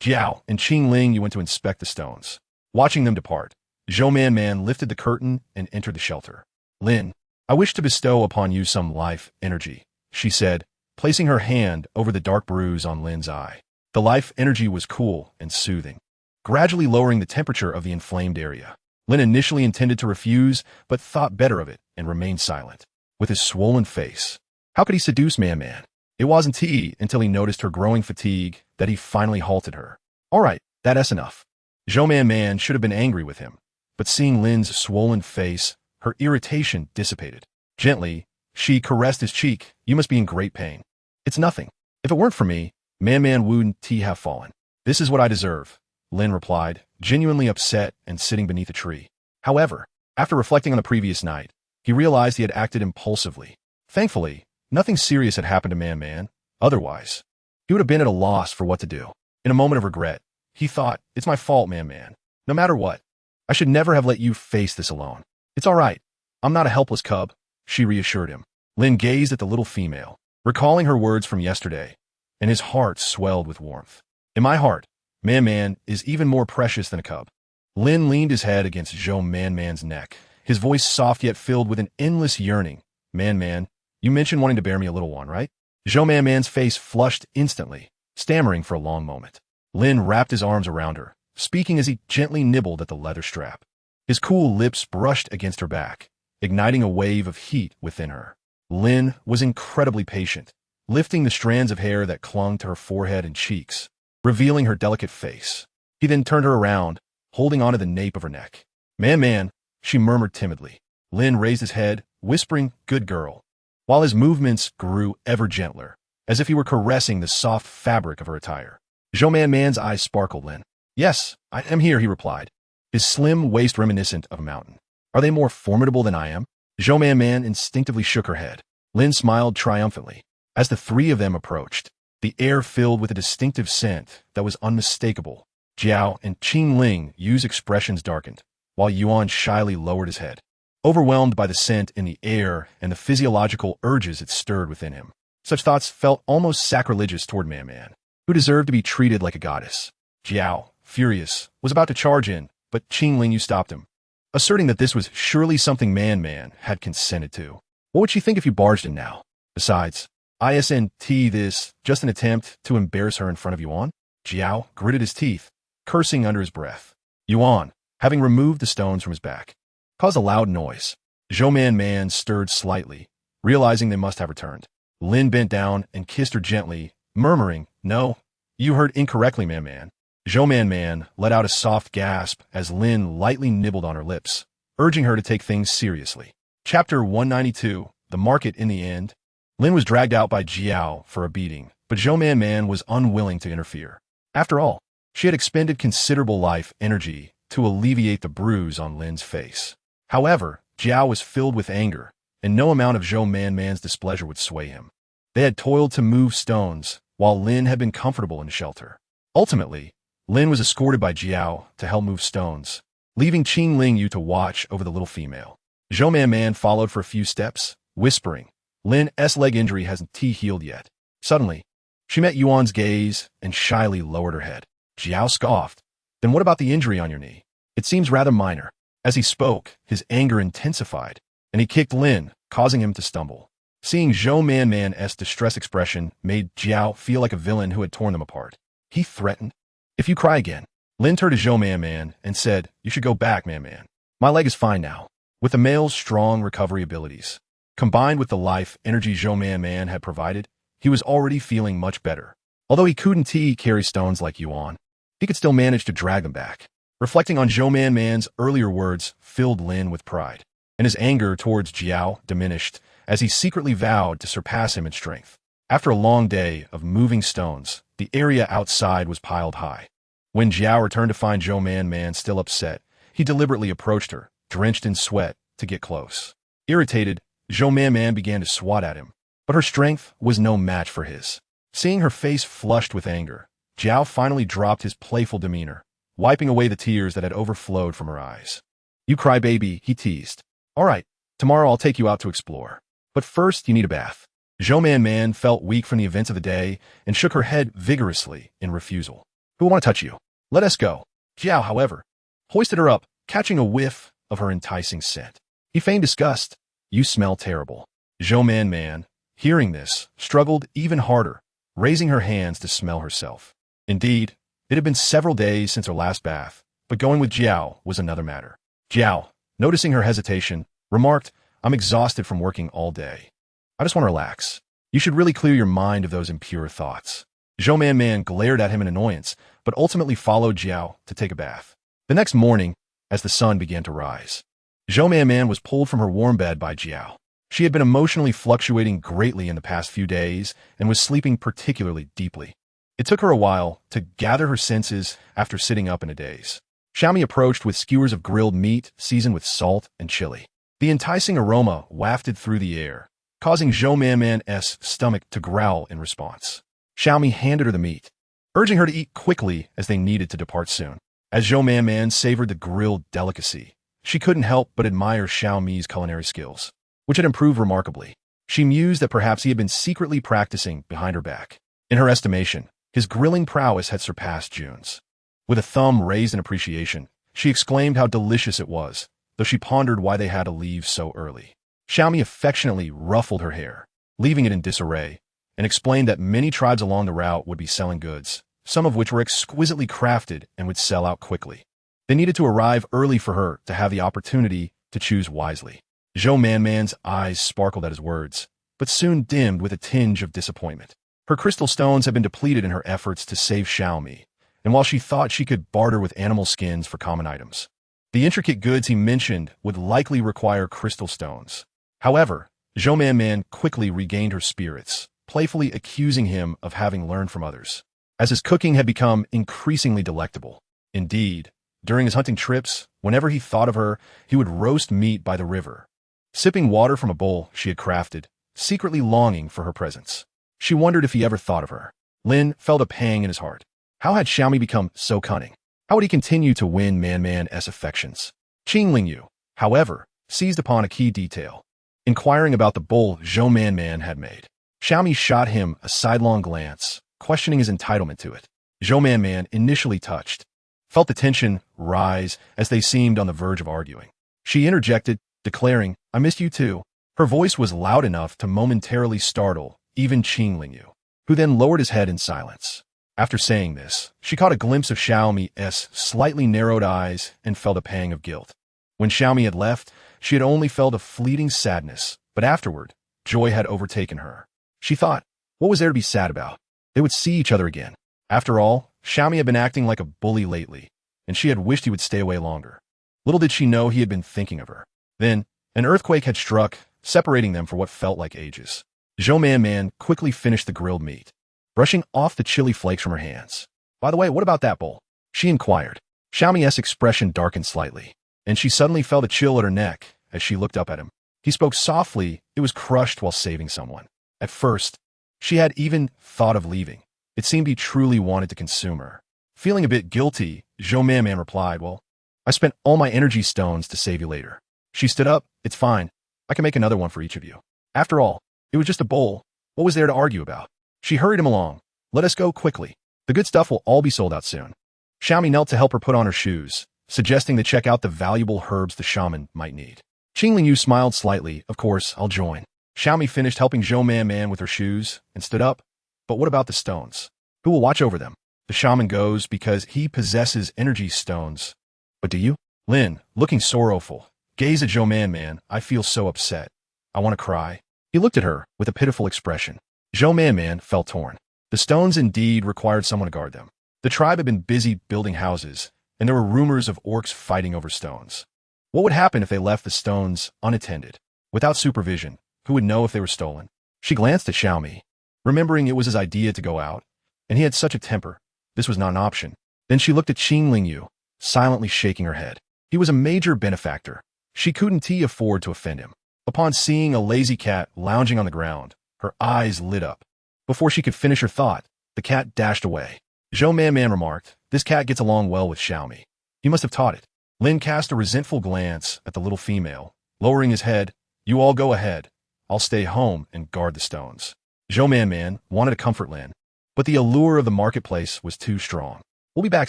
Jiao and Qing Ling went to inspect the stones. Watching them depart, Zhou Man lifted the curtain and entered the shelter. Lin, I wish to bestow upon you some life energy, she said, placing her hand over the dark bruise on Lin's eye. The life energy was cool and soothing, gradually lowering the temperature of the inflamed area. Lin initially intended to refuse, but thought better of it and remained silent. With his swollen face, how could he seduce Man? It wasn't until he noticed her growing fatigue that he finally halted her. All right, that's enough. Zhou Man should have been angry with him, but seeing Lin's swollen face, her irritation dissipated. Gently, she caressed his cheek. You must be in great pain. It's nothing. If it weren't for me, Man wouldn't have fallen. This is what I deserve, Lin replied, genuinely upset and sitting beneath a tree. However, after reflecting on the previous night, he realized he had acted impulsively. Thankfully, nothing serious had happened to Man. Otherwise, he would have been at a loss for what to do. In a moment of regret, he thought, it's my fault, Man. No matter what, I should never have let you face this alone. It's all right. I'm not a helpless cub, she reassured him. Lin gazed at the little female, recalling her words from yesterday, and his heart swelled with warmth. In my heart, Man is even more precious than a cub. Lin leaned his head against Zhou Man's neck, his voice soft yet filled with an endless yearning. Man, you mentioned wanting to bear me a little one, right? Zhou Man's face flushed instantly, stammering for a long moment. Lin wrapped his arms around her, speaking as he gently nibbled at the leather strap. His cool lips brushed against her back, igniting a wave of heat within her. Lin was incredibly patient, lifting the strands of hair that clung to her forehead and cheeks, revealing her delicate face. He then turned her around, holding onto the nape of her neck. Man, she murmured timidly. Lin raised his head, whispering, good girl, while his movements grew ever gentler, as if he were caressing the soft fabric of her attire. Zhou Man's eyes sparkled. Lin. Yes, I am here, he replied, his slim waist reminiscent of a mountain. Are they more formidable than I am? Zhou Man instinctively shook her head. Lin smiled triumphantly. As the three of them approached, the air filled with a distinctive scent that was unmistakable. Jiao and Qing Ling Yu's expressions darkened, while Yuan shyly lowered his head, overwhelmed by the scent in the air and the physiological urges it stirred within him. Such thoughts felt almost sacrilegious toward Man, who deserved to be treated like a goddess. Jiao, furious, was about to charge in, but Qing Ling Yu stopped him, asserting that this was surely something Man had consented to. What would she think if you barged in now? Besides, isn't this just an attempt to embarrass her in front of Yuan? Jiao gritted his teeth, cursing under his breath. Yuan, having removed the stones from his back, caused a loud noise. Zhou Man stirred slightly, realizing they must have returned. Lin bent down and kissed her gently, murmuring, no, you heard incorrectly, Man. Zhou Man let out a soft gasp as Lin lightly nibbled on her lips, urging her to take things seriously. Chapter 192, The Market in the End. Lin was dragged out by Jiao for a beating, but Zhou Man was unwilling to interfere. After all, she had expended considerable life energy to alleviate the bruise on Lin's face. However, Jiao was filled with anger, and no amount of Zhou Man's displeasure would sway him. They had toiled to move stones, while Lin had been comfortable in shelter. Ultimately, Lin was escorted by Jiao to help move stones, leaving Qing Ling Yu to watch over the little female. Zhou Man followed for a few steps, whispering, Lin's leg injury hasn't healed yet. Suddenly, she met Yuan's gaze and shyly lowered her head. Jiao scoffed. Then what about the injury on your knee? It seems rather minor. As he spoke, his anger intensified, and he kicked Lin, causing him to stumble. Seeing Zhou Man's distressed expression made Jiao feel like a villain who had torn them apart. He threatened, if you cry again. Lin turned to Zhou Man and said, you should go back, Man. My leg is fine now. With the male's strong recovery abilities, combined with the life energy Zhou Man had provided, he was already feeling much better. Although he couldn't carry stones like Yuan, he could still manage to drag them back. Reflecting on Zhou Man's earlier words filled Lin with pride, and his anger towards Jiao diminished as he secretly vowed to surpass him in strength. After a long day of moving stones, the area outside was piled high. When Jiao returned to find Zhou Man still upset, he deliberately approached her, drenched in sweat, to get close. Irritated, Zhou Man began to swat at him, but her strength was no match for his. Seeing her face flushed with anger, Jiao finally dropped his playful demeanor, wiping away the tears that had overflowed from her eyes. You cry, baby, he teased. All right, tomorrow I'll take you out to explore. But first, you need a bath. Zhou Man felt weak from the events of the day and shook her head vigorously in refusal. Who will want to touch you? Let us go. Jiao, however, hoisted her up, catching a whiff of her enticing scent. He feigned disgust. "You smell terrible." Zhou Man, hearing this, struggled even harder, raising her hands to smell herself. Indeed, it had been several days since her last bath, but going with Jiao was another matter. Jiao, noticing her hesitation, remarked, "I'm exhausted from working all day. I just want to relax. You should really clear your mind of those impure thoughts." Zhou Man glared at him in annoyance, but ultimately followed Jiao to take a bath. The next morning, as the sun began to rise, Zhou Man was pulled from her warm bed by Jiao. She had been emotionally fluctuating greatly in the past few days and was sleeping particularly deeply. It took her a while to gather her senses after sitting up in a daze. Xiaomi approached with skewers of grilled meat seasoned with salt and chili. The enticing aroma wafted through the air, causing Zhou Man's stomach to growl in response. Xiaomi handed her the meat, urging her to eat quickly as they needed to depart soon. As Zhou Man savored the grilled delicacy, she couldn't help but admire Xiaomi's culinary skills, which had improved remarkably. She mused that perhaps he had been secretly practicing behind her back. In her estimation, his grilling prowess had surpassed June's. With a thumb raised in appreciation, she exclaimed how delicious it was, though she pondered why they had to leave so early. Xiaomi affectionately ruffled her hair, leaving it in disarray, and explained that many tribes along the route would be selling goods, some of which were exquisitely crafted and would sell out quickly. They needed to arrive early for her to have the opportunity to choose wisely. Zhou Man's eyes sparkled at his words, but soon dimmed with a tinge of disappointment. Her crystal stones had been depleted in her efforts to save Xiaomi, and while she thought she could barter with animal skins for common items, the intricate goods he mentioned would likely require crystal stones. However, Zhou Man quickly regained her spirits, playfully accusing him of having learned from others, as his cooking had become increasingly delectable. Indeed, during his hunting trips, whenever he thought of her, he would roast meat by the river, sipping water from a bowl she had crafted, secretly longing for her presence. She wondered if he ever thought of her. Lin felt a pang in his heart. How had Xiaomi become so cunning? How would he continue to win Man's affections? Qing Lingyu, however, seized upon a key detail, inquiring about the bowl Zhou Man had made. Xiaomi shot him a sidelong glance, questioning his entitlement to it. Zhou Man, initially touched, felt the tension rise as they seemed on the verge of arguing. She interjected, declaring, "I missed you too." Her voice was loud enough to momentarily startle even Qing Lingyu, who then lowered his head in silence. After saying this, she caught a glimpse of Xiaomi's slightly narrowed eyes and felt a pang of guilt. When Xiaomi had left, she had only felt a fleeting sadness, but afterward, joy had overtaken her. She thought, what was there to be sad about? They would see each other again. After all, Xiaomi had been acting like a bully lately, and she had wished he would stay away longer. Little did she know he had been thinking of her. Then, an earthquake had struck, separating them for what felt like ages. Zhou Man quickly finished the grilled meat, brushing off the chili flakes from her hands. "By the way, what about that bowl?" she inquired. Xiaomi's expression darkened slightly, and she suddenly felt a chill at her neck as she looked up at him. He spoke softly. It was crushed while saving someone. At first, she had even thought of leaving. It seemed he truly wanted to consume her. Feeling a bit guilty, Zhou Man replied, "Well, I spent all my energy stones to save you later." She stood up. "It's fine. I can make another one for each of you. After all, it was just a bowl. What was there to argue about?" She hurried him along. "Let us go quickly. The good stuff will all be sold out soon." Xiaomi knelt to help her put on her shoes, suggesting to check out the valuable herbs the shaman might need. Qing Lingyu smiled slightly. "Of course, I'll join." Xiaomi finished helping Zhou Man with her shoes and stood up. "But what about the stones? Who will watch over them?" "The shaman goes because he possesses energy stones." "But do you?" Lin, looking sorrowful, gazed at Zhou Man. "I feel so upset. I want to cry." He looked at her with a pitiful expression. Zhou Man felt torn. The stones indeed required someone to guard them. The tribe had been busy building houses, and there were rumors of orcs fighting over stones. What would happen if they left the stones unattended? Without supervision, who would know if they were stolen? She glanced at Xiaomi, remembering it was his idea to go out, and he had such a temper. This was not an option. Then she looked at Qing Lingyu, silently shaking her head. He was a major benefactor. She couldn't afford to offend him. Upon seeing a lazy cat lounging on the ground, her eyes lit up. Before she could finish her thought, the cat dashed away. Zhou Man remarked, "This cat gets along well with Xiaomi. He must have taught it." Lin cast a resentful glance at the little female, lowering his head. "You all go ahead. I'll stay home and guard the stones." Zhou Man wanted to comfort Lin, but the allure of the marketplace was too strong. "We'll be back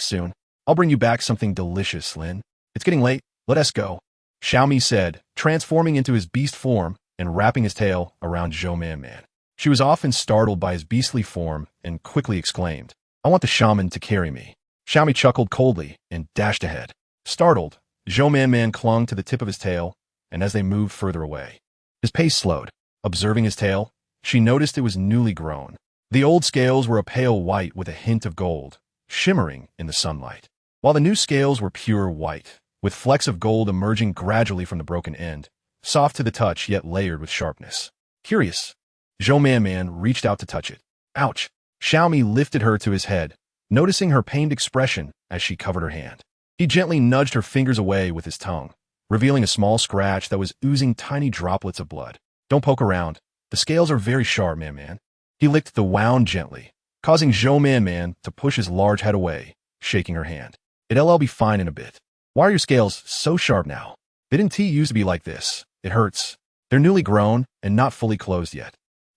soon. I'll bring you back something delicious, Lin." It's getting late. Let us go, Xiaomi said, transforming into his beast form and wrapping his tail around Zhou Man Man. She was often startled by his beastly form and quickly exclaimed, I want the shaman to carry me. Xiaomi chuckled coldly and dashed ahead. Startled, Zhou Man Man clung to the tip of his tail, and as they moved further away, his pace slowed. Observing his tail, she noticed it was newly grown. The old scales were a pale white with a hint of gold, shimmering in the sunlight, while the new scales were pure white, with flecks of gold emerging gradually from the broken end, soft to the touch yet layered with sharpness. Curious, Zhou Man Man reached out to touch it. Ouch! Xiaomi lifted her to his head, noticing her pained expression as she covered her hand. He gently nudged her fingers away with his tongue, revealing a small scratch that was oozing tiny droplets of blood. Don't poke around. The scales are very sharp, Man. He licked the wound gently, causing Zhou Man to push his large head away, shaking her hand. It'll be fine in a bit. Why are your scales so sharp now? They didn't used to be like this. It hurts. They're newly grown and not fully closed yet.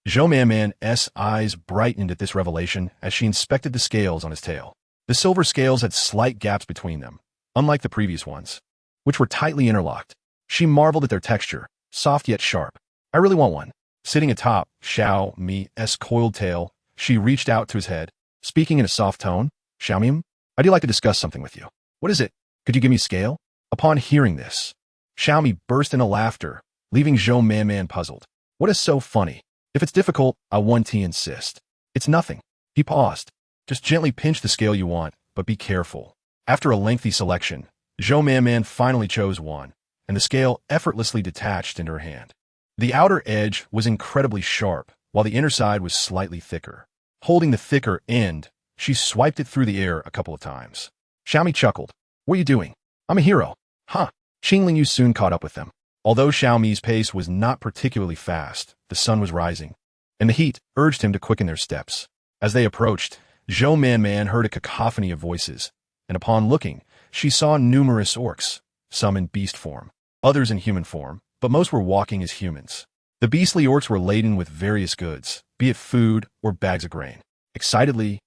Zhou Man's eyes brightened at this revelation as she inspected the scales on his tail. The silver scales had slight gaps between them, unlike the previous ones, which were tightly interlocked. She marveled at their texture, soft yet sharp. I really want one. Sitting atop Xiaomi's coiled tail, she reached out to his head, speaking in a soft tone. Xiaomi, I'd like to discuss something with you. What is it? Could you give me a scale? Upon hearing this, Xiaomi burst into laughter, leaving Zhou Man puzzled. What is so funny? If it's difficult, I want to insist. It's nothing. He paused. Just gently pinch the scale you want, but be careful. After a lengthy selection, Zhou Man finally chose one, and the scale effortlessly detached into her hand. The outer edge was incredibly sharp, while the inner side was slightly thicker. Holding the thicker end, she swiped it through the air a couple of times. Xiaomi chuckled. What are you doing? I'm a hero. Huh. Qingling soon caught up with them. Although Xiaomi's pace was not particularly fast, the sun was rising, and the heat urged him to quicken their steps. As they approached, Zhou Man heard a cacophony of voices, and upon looking, she saw numerous orcs, some in beast form, others in human form, but most were walking as humans. The beastly orcs were laden with various goods, be it food or bags of grain. Excitedly,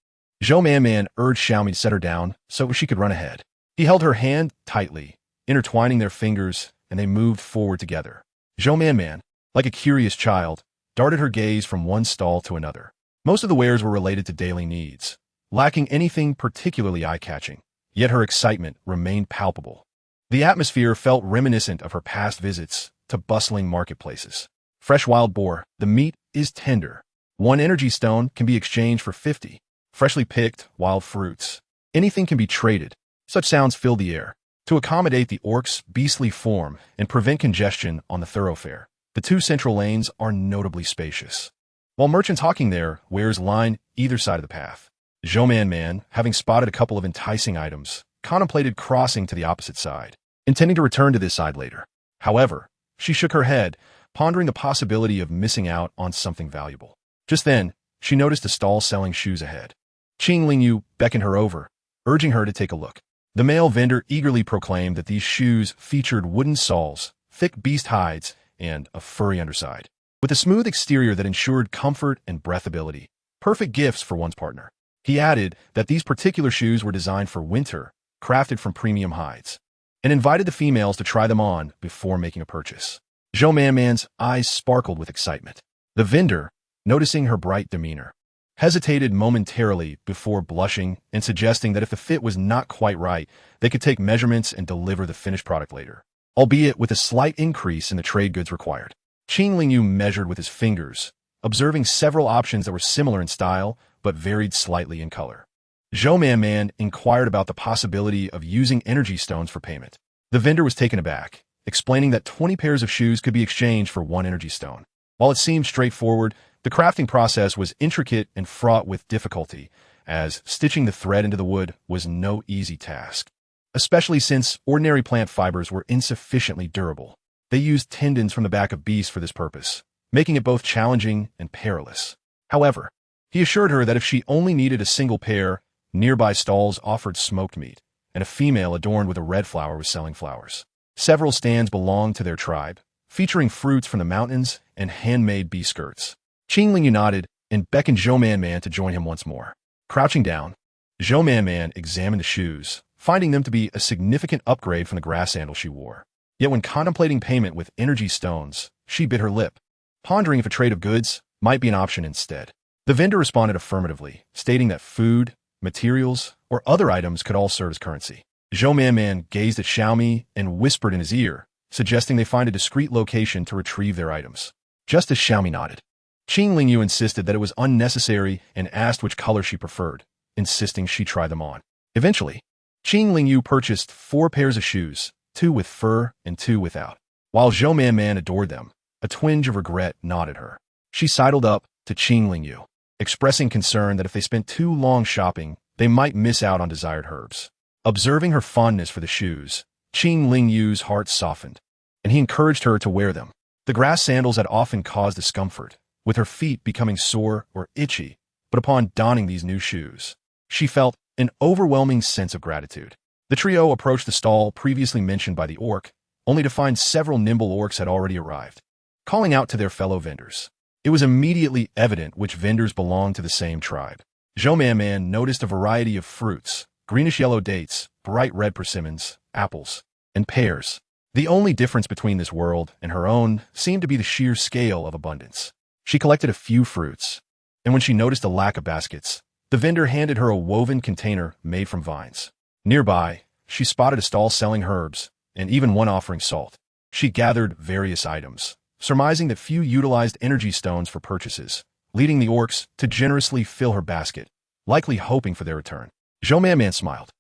Zhou Man urged Xiaomi to set her down so she could run ahead. He held her hand tightly, intertwining their fingers, and they moved forward together. Zhou Man, like a curious child, darted her gaze from one stall to another. Most of the wares were related to daily needs, lacking anything particularly eye-catching, yet her excitement remained palpable. The atmosphere felt reminiscent of her past visits to bustling marketplaces. Fresh wild boar, the meat is tender. 1 energy stone can be exchanged for 50. Freshly picked wild fruits. Anything can be traded. Such sounds filled the air. To accommodate the orcs' beastly form and prevent congestion on the thoroughfare, the 2 central lanes are notably spacious. While merchants hawking their wares line either side of the path, Zhou Man, having spotted a couple of enticing items, contemplated crossing to the opposite side, intending to return to this side later. However, she shook her head, pondering the possibility of missing out on something valuable. Just then, she noticed a stall selling shoes ahead. Qingling beckoned her over, urging her to take a look. The male vendor eagerly proclaimed that these shoes featured wooden soles, thick beast hides, and a furry underside, with a smooth exterior that ensured comfort and breathability, perfect gifts for one's partner. He added that these particular shoes were designed for winter, crafted from premium hides, and invited the females to try them on before making a purchase. Zhou Man's eyes sparkled with excitement. The vendor, noticing her bright demeanor, hesitated momentarily before blushing and suggesting that if the fit was not quite right, they could take measurements and deliver the finished product later, albeit with a slight increase in the trade goods required. Qingling measured with his fingers, observing several options that were similar in style but varied slightly in color. Zhou Man inquired about the possibility of using energy stones for payment. The vendor was taken aback, explaining that 20 pairs of shoes could be exchanged for 1 energy stone. While it seemed straightforward, the crafting process was intricate and fraught with difficulty, as stitching the thread into the wood was no easy task, especially since ordinary plant fibers were insufficiently durable. They used tendons from the back of beasts for this purpose, making it both challenging and perilous. However, he assured her that if she only needed a single pair, nearby stalls offered smoked meat, and a female adorned with a red flower was selling flowers. Several stands belonged to their tribe, featuring fruits from the mountains and handmade bee skirts. Qingling nodded and beckoned Zhou Man to join him once more. Crouching down, Zhou Man examined the shoes, finding them to be a significant upgrade from the grass sandal she wore. Yet when contemplating payment with energy stones, she bit her lip, pondering if a trade of goods might be an option instead. The vendor responded affirmatively, stating that food, materials, or other items could all serve as currency. Zhou Man gazed at Xiaomi and whispered in his ear, suggesting they find a discreet location to retrieve their items. Just as Xiaomi nodded, Qing Lingyu insisted that it was unnecessary and asked which color she preferred, insisting she try them on. Eventually, Qing Lingyu purchased 4 pairs of shoes, 2 with fur and 2 without. While Zhou Man adored them, a twinge of regret gnawed at her. She sidled up to Qing Lingyu, expressing concern that if they spent too long shopping, they might miss out on desired herbs. Observing her fondness for the shoes, Qing Lingyu's heart softened, and he encouraged her to wear them. The grass sandals had often caused discomfort, with her feet becoming sore or itchy, but upon donning these new shoes, she felt an overwhelming sense of gratitude. The trio approached the stall previously mentioned by the orc, only to find several nimble orcs had already arrived, calling out to their fellow vendors. It was immediately evident which vendors belonged to the same tribe. Zhou Man noticed a variety of fruits, greenish-yellow dates, bright red persimmons, apples, and pears. The only difference between this world and her own seemed to be the sheer scale of abundance. She collected a few fruits, and when she noticed a lack of baskets, the vendor handed her a woven container made from vines. Nearby, she spotted a stall selling herbs, and even one offering salt. She gathered various items, surmising that few utilized energy stones for purchases, leading the orcs to generously fill her basket, likely hoping for their return. Zhou Man smiled,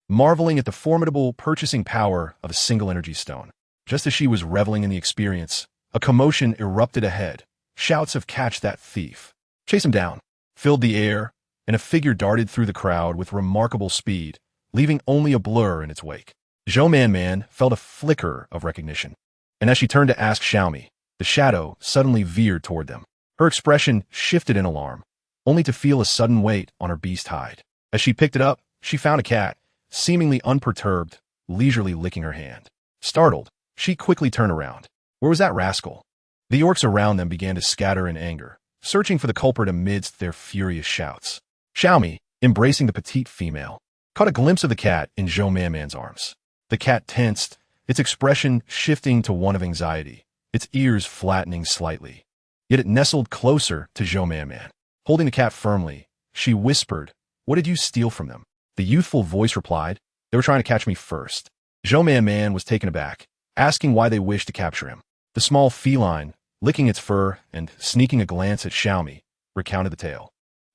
marveling at the formidable purchasing power of a single energy stone. Just as she was reveling in the experience, a commotion erupted ahead. Shouts of "Catch that thief! Chase him down!" filled the air, and a figure darted through the crowd with remarkable speed, leaving only a blur in its wake. Zhou Man felt a flicker of recognition, and as she turned to ask Xiaomi, the shadow suddenly veered toward them. Her expression shifted in alarm, only to feel a sudden weight on her beast hide. As she picked it up, she found a cat, seemingly unperturbed, leisurely licking her hand. Startled, she quickly turned around. Where was that rascal? The orcs around them began to scatter in anger, searching for the culprit amidst their furious shouts. Xiaomi, embracing the petite female, caught a glimpse of the cat in Zhou Man's arms. The cat tensed, its expression shifting to one of anxiety, its ears flattening slightly. Yet it nestled closer to Zhou Man. Holding the cat firmly, she whispered, "What did you steal from them?" The youthful voice replied, "They were trying to catch me first." Zhou Man was taken aback, asking why they wished to capture him. The small feline, licking its fur and sneaking a glance at Xiaomi, recounted the tale.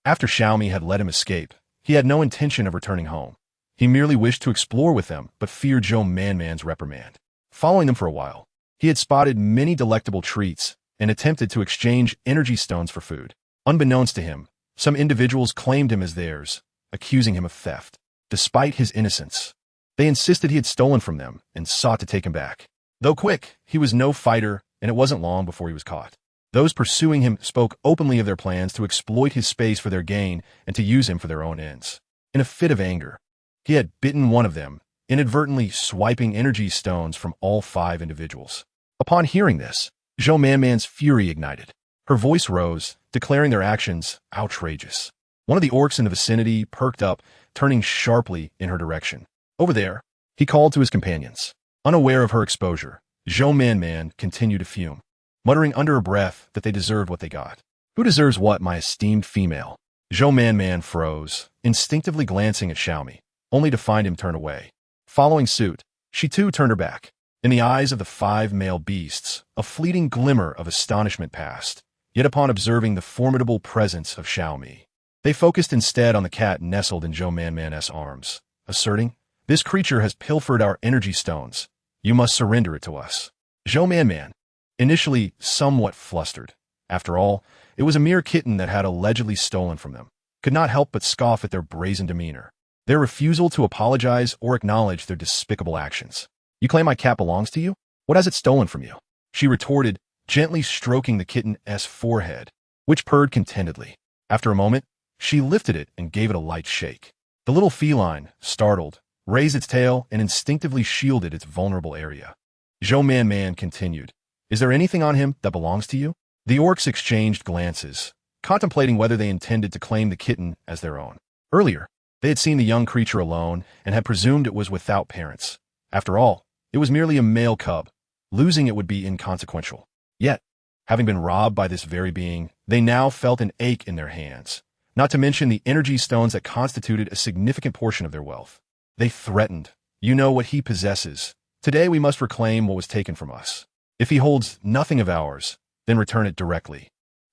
After Xiaomi had let him escape, he had no intention of returning home. He merely wished to explore with them, but feared Zhou Man's reprimand. Following them for a while, he had spotted many delectable treats and attempted to exchange energy stones for food. Unbeknownst to him, some individuals claimed him as theirs, accusing him of theft. Despite his innocence, they insisted he had stolen from them and sought to take him back. Though quick, he was no fighter, and it wasn't long before he was caught. Those pursuing him spoke openly of their plans to exploit his space for their gain and to use him for their own ends. In a fit of anger, he had bitten one of them, inadvertently swiping energy stones from all 5 individuals. Upon hearing this, Zhou Man's fury ignited. Her voice rose, declaring their actions outrageous. One of the orcs in the vicinity perked up, turning sharply in her direction. "Over there," he called to his companions. Unaware of her exposure, Zhou Man continued to fume, muttering under her breath that they deserved what they got. "Who deserves what, my esteemed female?" Zhou Man froze, instinctively glancing at Xiaomi, only to find him turn away. Following suit, she too turned her back. In the eyes of the 5 male beasts, a fleeting glimmer of astonishment passed, yet upon observing the formidable presence of Xiaomi, they focused instead on the cat nestled in Zhou Man's arms, asserting, "This creature has pilfered our energy stones. You must surrender it to us." Zhou Man, initially somewhat flustered, after all, it was a mere kitten that had allegedly stolen from them, could not help but scoff at their brazen demeanor, their refusal to apologize or acknowledge their despicable actions. "You claim my cat belongs to you? What has it stolen from you?" she retorted, gently stroking the kitten's forehead, which purred contentedly. After a moment, she lifted it and gave it a light shake. The little feline, startled, raised its tail and instinctively shielded its vulnerable area. Zhou Man continued, "Is there anything on him that belongs to you?" The orcs exchanged glances, contemplating whether they intended to claim the kitten as their own. Earlier, They had seen the young creature alone and had presumed it was without parents. After all, it was merely a male cub. Losing it would be inconsequential. Yet, having been robbed by this very being, they now felt an ache in their hands, not to mention the energy stones that constituted a significant portion of their wealth. They threatened, "You know what he possesses. Today we must reclaim what was taken from us. If he holds nothing of ours, then return it directly."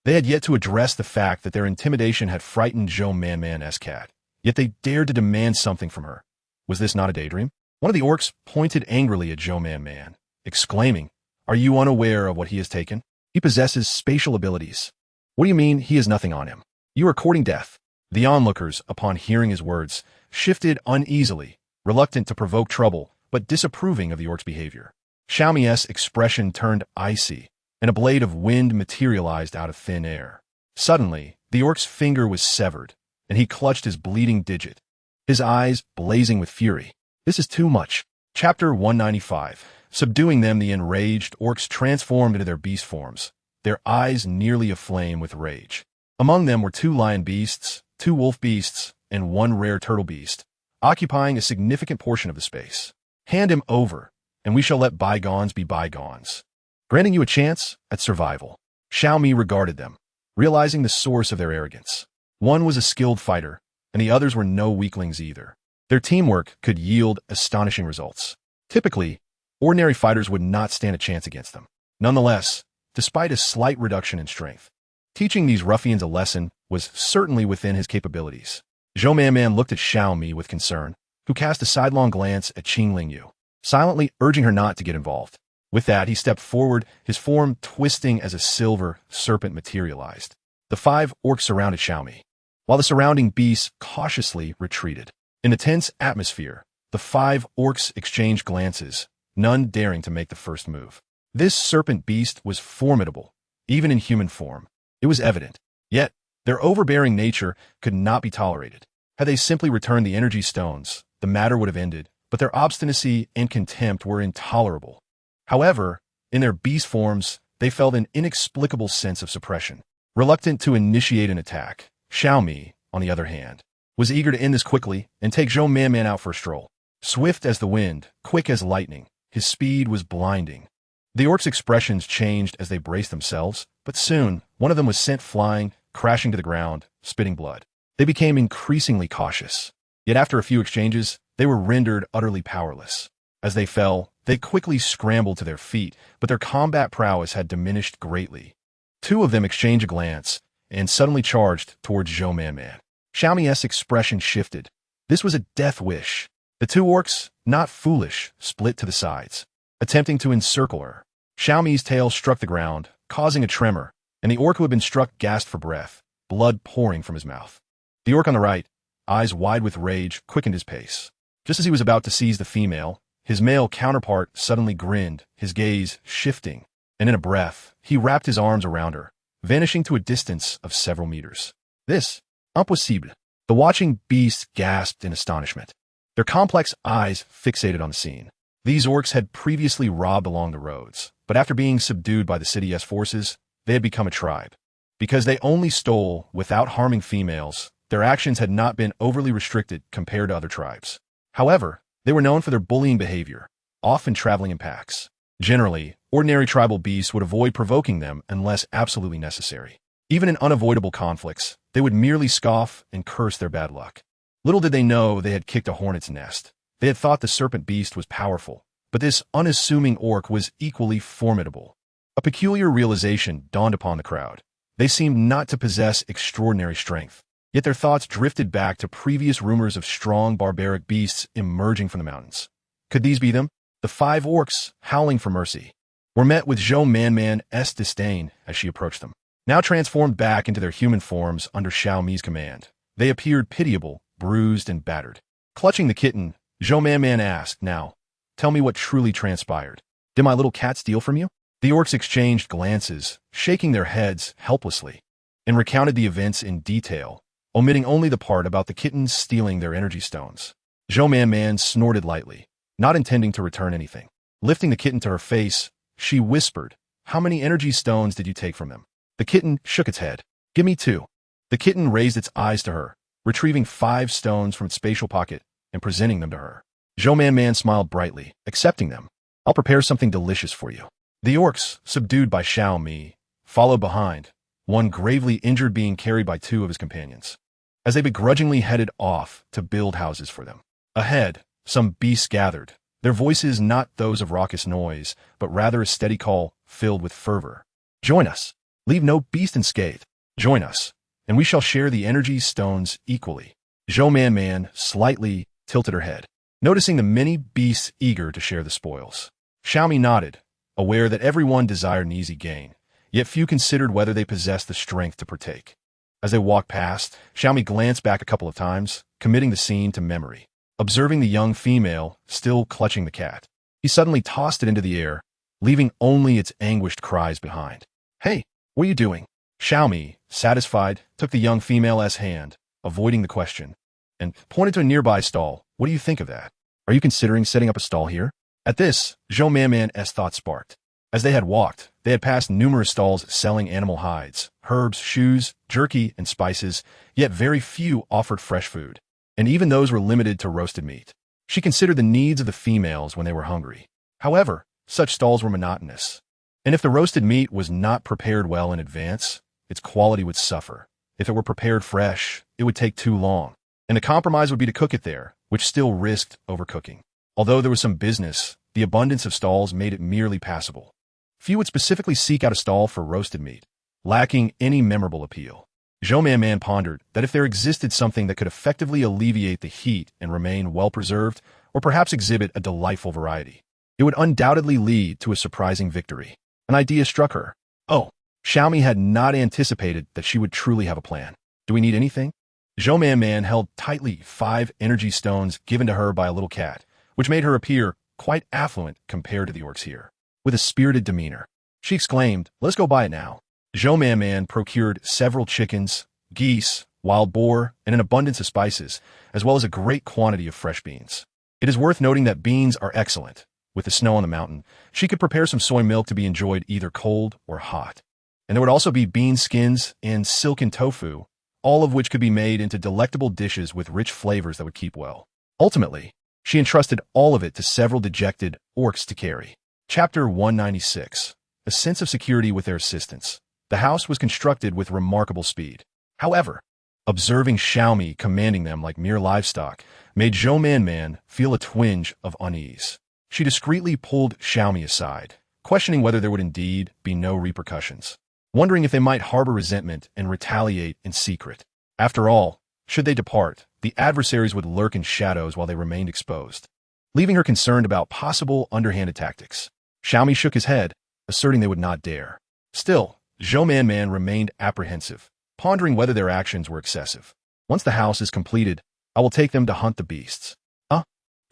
They had yet to address the fact that their intimidation had frightened Zhou Manman's cat, yet they dared to demand something from her. Was this not a daydream? One of the orcs pointed angrily at Zhou Manman, exclaiming, "Are you unaware of what he has taken? He possesses spatial abilities." "What do you mean he has nothing on him? You are courting death." The onlookers, upon hearing his words, shifted uneasily, reluctant to provoke trouble, but disapproving of the orc's behavior. Xiaomi's expression turned icy, and a blade of wind materialized out of thin air. Suddenly, the orc's finger was severed, and he clutched his bleeding digit, his eyes blazing with fury. "This is too much." Chapter 195. Subduing them, the enraged orcs transformed into their beast forms, their eyes nearly aflame with rage. Among them were 2 lion beasts, 2 wolf beasts, and 1 rare turtle beast, occupying a significant portion of the space. "Hand him over, and we shall let bygones be bygones. Granting you a chance at survival." Xiaomi regarded them, realizing the source of their arrogance. One was a skilled fighter, and the others were no weaklings either. Their teamwork could yield astonishing results. Typically, ordinary fighters would not stand a chance against them. Nonetheless, despite a slight reduction in strength, teaching these ruffians a lesson was certainly within his capabilities. Zhou Manman looked at Xiaomi with concern, who cast a sidelong glance at Qing Lingyu, silently urging her not to get involved. With that, he stepped forward, his form twisting as a silver serpent materialized. The 5 orcs surrounded Xiaomi, while the surrounding beasts cautiously retreated. In the tense atmosphere, the 5 orcs exchanged glances, none daring to make the first move. This serpent beast was formidable, even in human form. It was evident. Yet, their overbearing nature could not be tolerated. Had they simply returned the energy stones, the matter would have ended, but their obstinacy and contempt were intolerable. However, in their beast forms, they felt an inexplicable sense of suppression. Reluctant to initiate an attack, Xiaomi, on the other hand, was eager to end this quickly and take Zhou Manman out for a stroll. Swift as the wind, quick as lightning, his speed was blinding. The orcs' expressions changed as they braced themselves, but soon, one of them was sent flying, crashing to the ground, spitting blood. They became increasingly cautious. Yet after a few exchanges, they were rendered utterly powerless. As they fell, they quickly scrambled to their feet, but their combat prowess had diminished greatly. 2 of them exchanged a glance, and suddenly charged towards Zhou Manman. Xiaomi's expression shifted. This was a death wish. The 2 orcs, not foolish, split to the sides, attempting to encircle her. Xiaomi's tail struck the ground, causing a tremor, and the orc who had been struck gasped for breath, blood pouring from his mouth. The orc on the right, eyes wide with rage, quickened his pace. Just as he was about to seize the female, his male counterpart suddenly grinned, his gaze shifting, and in a breath, he wrapped his arms around her, vanishing to a distance of several meters. This, impossible. The watching beasts gasped in astonishment, their complex eyes fixated on the scene. These orcs had previously robbed along the roads, but after being subdued by the city's forces, they had become a tribe. Because they only stole without harming females, their actions had not been overly restricted compared to other tribes. However, they were known for their bullying behavior, often traveling in packs. Generally, ordinary tribal beasts would avoid provoking them unless absolutely necessary. Even in unavoidable conflicts, they would merely scoff and curse their bad luck. Little did they know they had kicked a hornet's nest. They had thought the serpent beast was powerful, but this unassuming orc was equally formidable. A peculiar realization dawned upon the crowd. They seemed not to possess extraordinary strength, yet their thoughts drifted back to previous rumors of strong barbaric beasts emerging from the mountains. Could these be them? The 5 orcs, howling for mercy, were met with Zhou Manman's disdain as she approached them. Now transformed back into their human forms under Xiaomi's command, they appeared pitiable, bruised, and battered. Clutching the kitten, Zhou Manman asked, "Now, tell me what truly transpired. Did my little cat steal from you?" The orcs exchanged glances, shaking their heads helplessly, and recounted the events in detail, omitting only the part about the kittens stealing their energy stones. Zhou Manman snorted lightly, not intending to return anything. Lifting the kitten to her face, she whispered, "How many energy stones did you take from them?" The kitten shook its head. "Give me 2. The kitten raised its eyes to her, retrieving 5 stones from its spatial pocket and presenting them to her. Zhou Man smiled brightly, accepting them. I'll prepare something delicious for you. The orcs, subdued by Xiao Mi, followed behind, one gravely injured being carried by 2 of his companions, as they begrudgingly headed off to build houses for them. Ahead, some beasts gathered, their voices not those of raucous noise, but rather a steady call filled with fervor. Join us. Leave no beast unscathed. Join us, and we shall share the energy stones equally. Zhou Man slightly tilted her head, noticing the many beasts eager to share the spoils. Xiao Mi nodded, aware that everyone desired an easy gain, yet few considered whether they possessed the strength to partake. As they walked past, Xiao Mi glanced back a couple of times, committing the scene to memory. Observing the young female still clutching the cat, he suddenly tossed it into the air, leaving only its anguished cries behind. Hey, what are you doing? Xiao Mi, satisfied, took the young female's hand, avoiding the question, and pointed to a nearby stall. What do you think of that? Are you considering setting up a stall here? At this, Zhou Man's thought sparked. As they had walked, they had passed numerous stalls selling animal hides, herbs, shoes, jerky, and spices, yet very few offered fresh food, and even those were limited to roasted meat. She considered the needs of the females when they were hungry. However, such stalls were monotonous, and if the roasted meat was not prepared well in advance, its quality would suffer. If it were prepared fresh, it would take too long, and the compromise would be to cook it there, which still risked overcooking. Although there was some business, the abundance of stalls made it merely passable. Few would specifically seek out a stall for roasted meat, lacking any memorable appeal. Zhou Man pondered that if there existed something that could effectively alleviate the heat and remain well-preserved, or perhaps exhibit a delightful variety, it would undoubtedly lead to a surprising victory. An idea struck her. Oh, Xiao Mi had not anticipated that she would truly have a plan. Do we need anything? Zhou Man held tightly 5 energy stones given to her by a little cat, which made her appear quite affluent compared to the orcs here. With a spirited demeanor, she exclaimed, "Let's go buy it now." Zhou Man procured several chickens, geese, wild boar, and an abundance of spices, as well as a great quantity of fresh beans. It is worth noting that beans are excellent. With the snow on the mountain, she could prepare some soy milk to be enjoyed either cold or hot. And there would also be bean skins and silken tofu, all of which could be made into delectable dishes with rich flavors that would keep well. Ultimately, she entrusted all of it to several dejected orcs to carry. Chapter 196. A sense of security with their assistance. The house was constructed with remarkable speed. However, observing Xiao Mi commanding them like mere livestock made Zhou Man feel a twinge of unease. She discreetly pulled Xiao Mi aside, questioning whether there would indeed be no repercussions, wondering if they might harbor resentment and retaliate in secret. After all, should they depart, the adversaries would lurk in shadows while they remained exposed, leaving her concerned about possible underhanded tactics. Xiao Mi shook his head, asserting they would not dare. Still, Zhou Man remained apprehensive, pondering whether their actions were excessive. Once the house is completed, I will take them to hunt the beasts.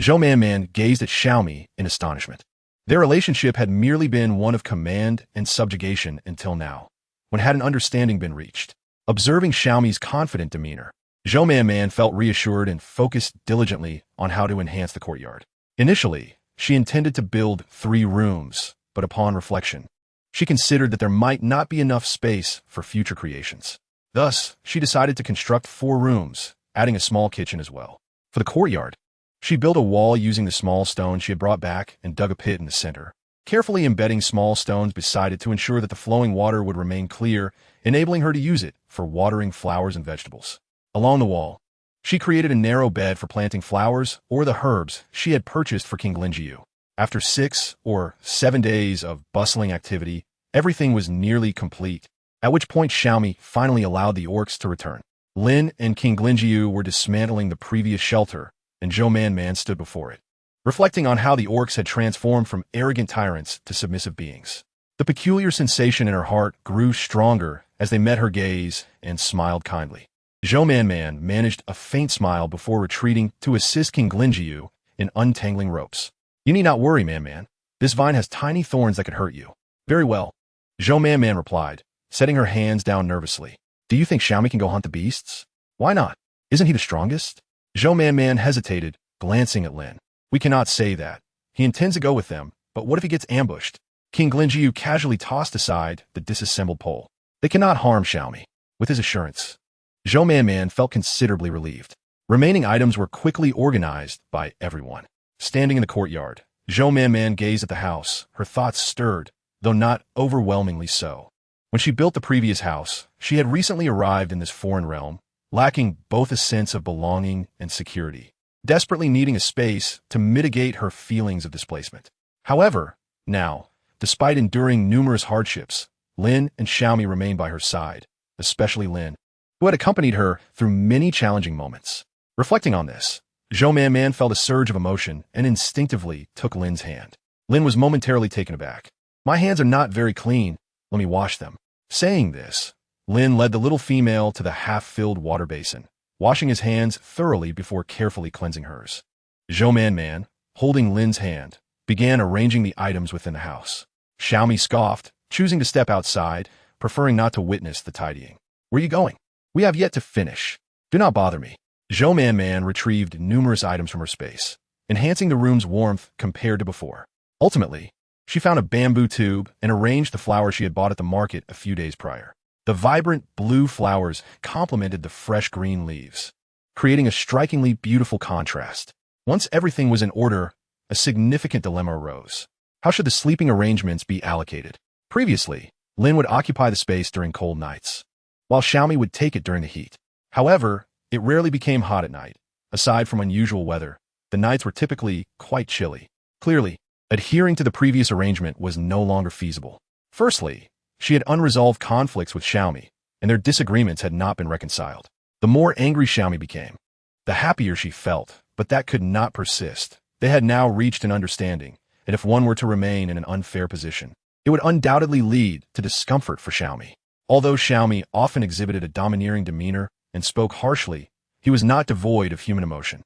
Zhou Man gazed at Xiao Mi in astonishment. Their relationship had merely been one of command and subjugation until now, when had an understanding been reached. Observing Xiao Mi's confident demeanor, Zhou Man felt reassured and focused diligently on how to enhance the courtyard. Initially, she intended to build 3 rooms, but upon reflection, she considered that there might not be enough space for future creations. Thus, she decided to construct 4 rooms, adding a small kitchen as well. For the courtyard, she built a wall using the small stones she had brought back and dug a pit in the center, carefully embedding small stones beside it to ensure that the flowing water would remain clear, enabling her to use it for watering flowers and vegetables. Along the wall, she created a narrow bed for planting flowers or the herbs she had purchased for King Linjiu. After 6 or 7 days of bustling activity, everything was nearly complete, at which point Xiao Mi finally allowed the orcs to return. Lin and King Linjiu were dismantling the previous shelter, and Zhou Man stood before it, reflecting on how the orcs had transformed from arrogant tyrants to submissive beings. The peculiar sensation in her heart grew stronger as they met her gaze and smiled kindly. Zhou Man managed a faint smile before retreating to assist King Linjiu in untangling ropes. "You need not worry, Man. This vine has tiny thorns that could hurt you." "Very well," Zhou Man replied, setting her hands down nervously. "Do you think Xiao Mi can go hunt the beasts?" "Why not? Isn't he the strongest?" Zhou Man hesitated, glancing at Lin. "We cannot say that. He intends to go with them, but what if he gets ambushed?" King Linjiu casually tossed aside the disassembled pole. "They cannot harm Xiao Mi." With his assurance, Zhou Man felt considerably relieved. Remaining items were quickly organized by everyone. Standing in the courtyard, Zhou Man gazed at the house, her thoughts stirred, though not overwhelmingly so. When she built the previous house, she had recently arrived in this foreign realm, lacking both a sense of belonging and security, desperately needing a space to mitigate her feelings of displacement. However, now, despite enduring numerous hardships, Lin and Xiaomi remained by her side, especially Lin, who had accompanied her through many challenging moments. Reflecting on this, Zhou Man felt a surge of emotion and instinctively took Lin's hand. Lin was momentarily taken aback. "My hands are not very clean. Let me wash them." Saying this, Lin led the little female to the half-filled water basin, washing his hands thoroughly before carefully cleansing hers. Zhou Man, holding Lin's hand, began arranging the items within the house. Xiaomi scoffed, choosing to step outside, preferring not to witness the tidying. "Where are you going? We have yet to finish. Do not bother me." Zhou Man retrieved numerous items from her space, enhancing the room's warmth compared to before. Ultimately, she found a bamboo tube and arranged the flowers she had bought at the market a few days prior. The vibrant blue flowers complemented the fresh green leaves, creating a strikingly beautiful contrast. Once everything was in order, a significant dilemma arose. How should the sleeping arrangements be allocated? Previously, Lin would occupy the space during cold nights, while Xiaomi would take it during the heat. However, it rarely became hot at night. Aside from unusual weather, the nights were typically quite chilly. Clearly, adhering to the previous arrangement was no longer feasible. Firstly, she had unresolved conflicts with Xiaomi, and their disagreements had not been reconciled. The more angry Xiaomi became, the happier she felt, but that could not persist. They had now reached an understanding, and if one were to remain in an unfair position, it would undoubtedly lead to discomfort for Xiaomi. Although Xiaomi often exhibited a domineering demeanor and spoke harshly, he was not devoid of human emotion.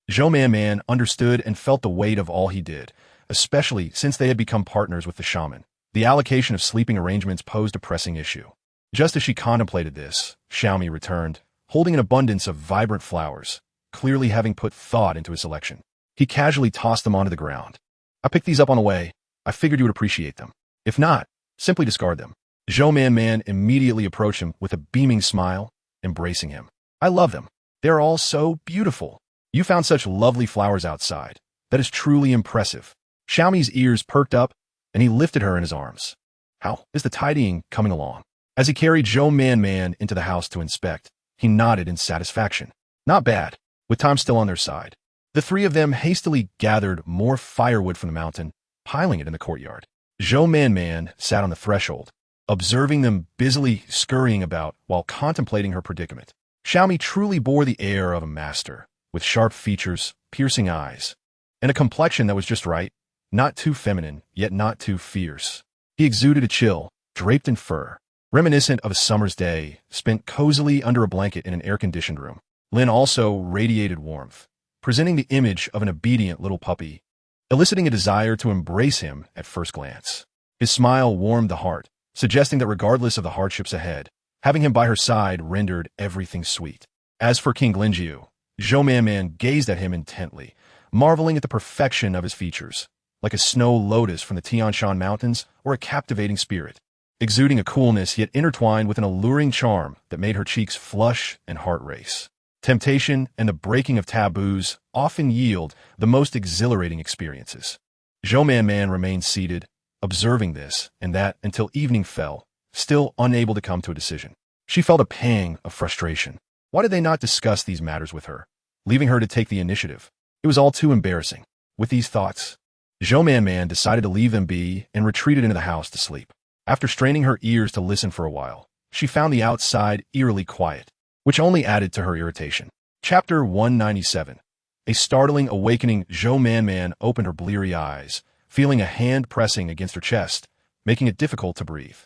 Zhou Man understood and felt the weight of all he did, especially since they had become partners with the shaman. The allocation of sleeping arrangements posed a pressing issue. Just as she contemplated this, Xiaomi returned, holding an abundance of vibrant flowers, clearly having put thought into his selection. He casually tossed them onto the ground. "I picked these up on the way. I figured you would appreciate them. If not, simply discard them." Zhou Man immediately approached him with a beaming smile, embracing him. "I love them. They are all so beautiful. You found such lovely flowers outside. That is truly impressive." Xiaomi's ears perked up, and he lifted her in his arms. "How is the tidying coming along?" As he carried Zhou Man into the house to inspect, he nodded in satisfaction. "Not bad, with time still on their side." The three of them hastily gathered more firewood from the mountain, piling it in the courtyard. Zhou Man sat on the threshold, observing them busily scurrying about while contemplating her predicament. Xiaomi truly bore the air of a master, with sharp features, piercing eyes, and a complexion that was just right, not too feminine, yet not too fierce. He exuded a chill, draped in fur, reminiscent of a summer's day, spent cozily under a blanket in an air-conditioned room. Lin also radiated warmth, presenting the image of an obedient little puppy, eliciting a desire to embrace him at first glance. His smile warmed the heart, suggesting that regardless of the hardships ahead, having him by her side rendered everything sweet. As for King Linjiu, Zhou Man gazed at him intently, marveling at the perfection of his features, like a snow lotus from the Tian Shan Mountains or a captivating spirit, exuding a coolness yet intertwined with an alluring charm that made her cheeks flush and heart race. Temptation and the breaking of taboos often yield the most exhilarating experiences. Zhou Man remained seated, observing this and that until evening fell, still unable to come to a decision. She felt a pang of frustration. Why did they not discuss these matters with her, leaving her to take the initiative? It was all too embarrassing. With these thoughts, Zhou Man decided to leave them be and retreated into the house to sleep. After straining her ears to listen for a while, she found the outside eerily quiet, which only added to her irritation. Chapter 197. A startling awakening. Zhou Man opened her bleary eyes, feeling a hand pressing against her chest, making it difficult to breathe.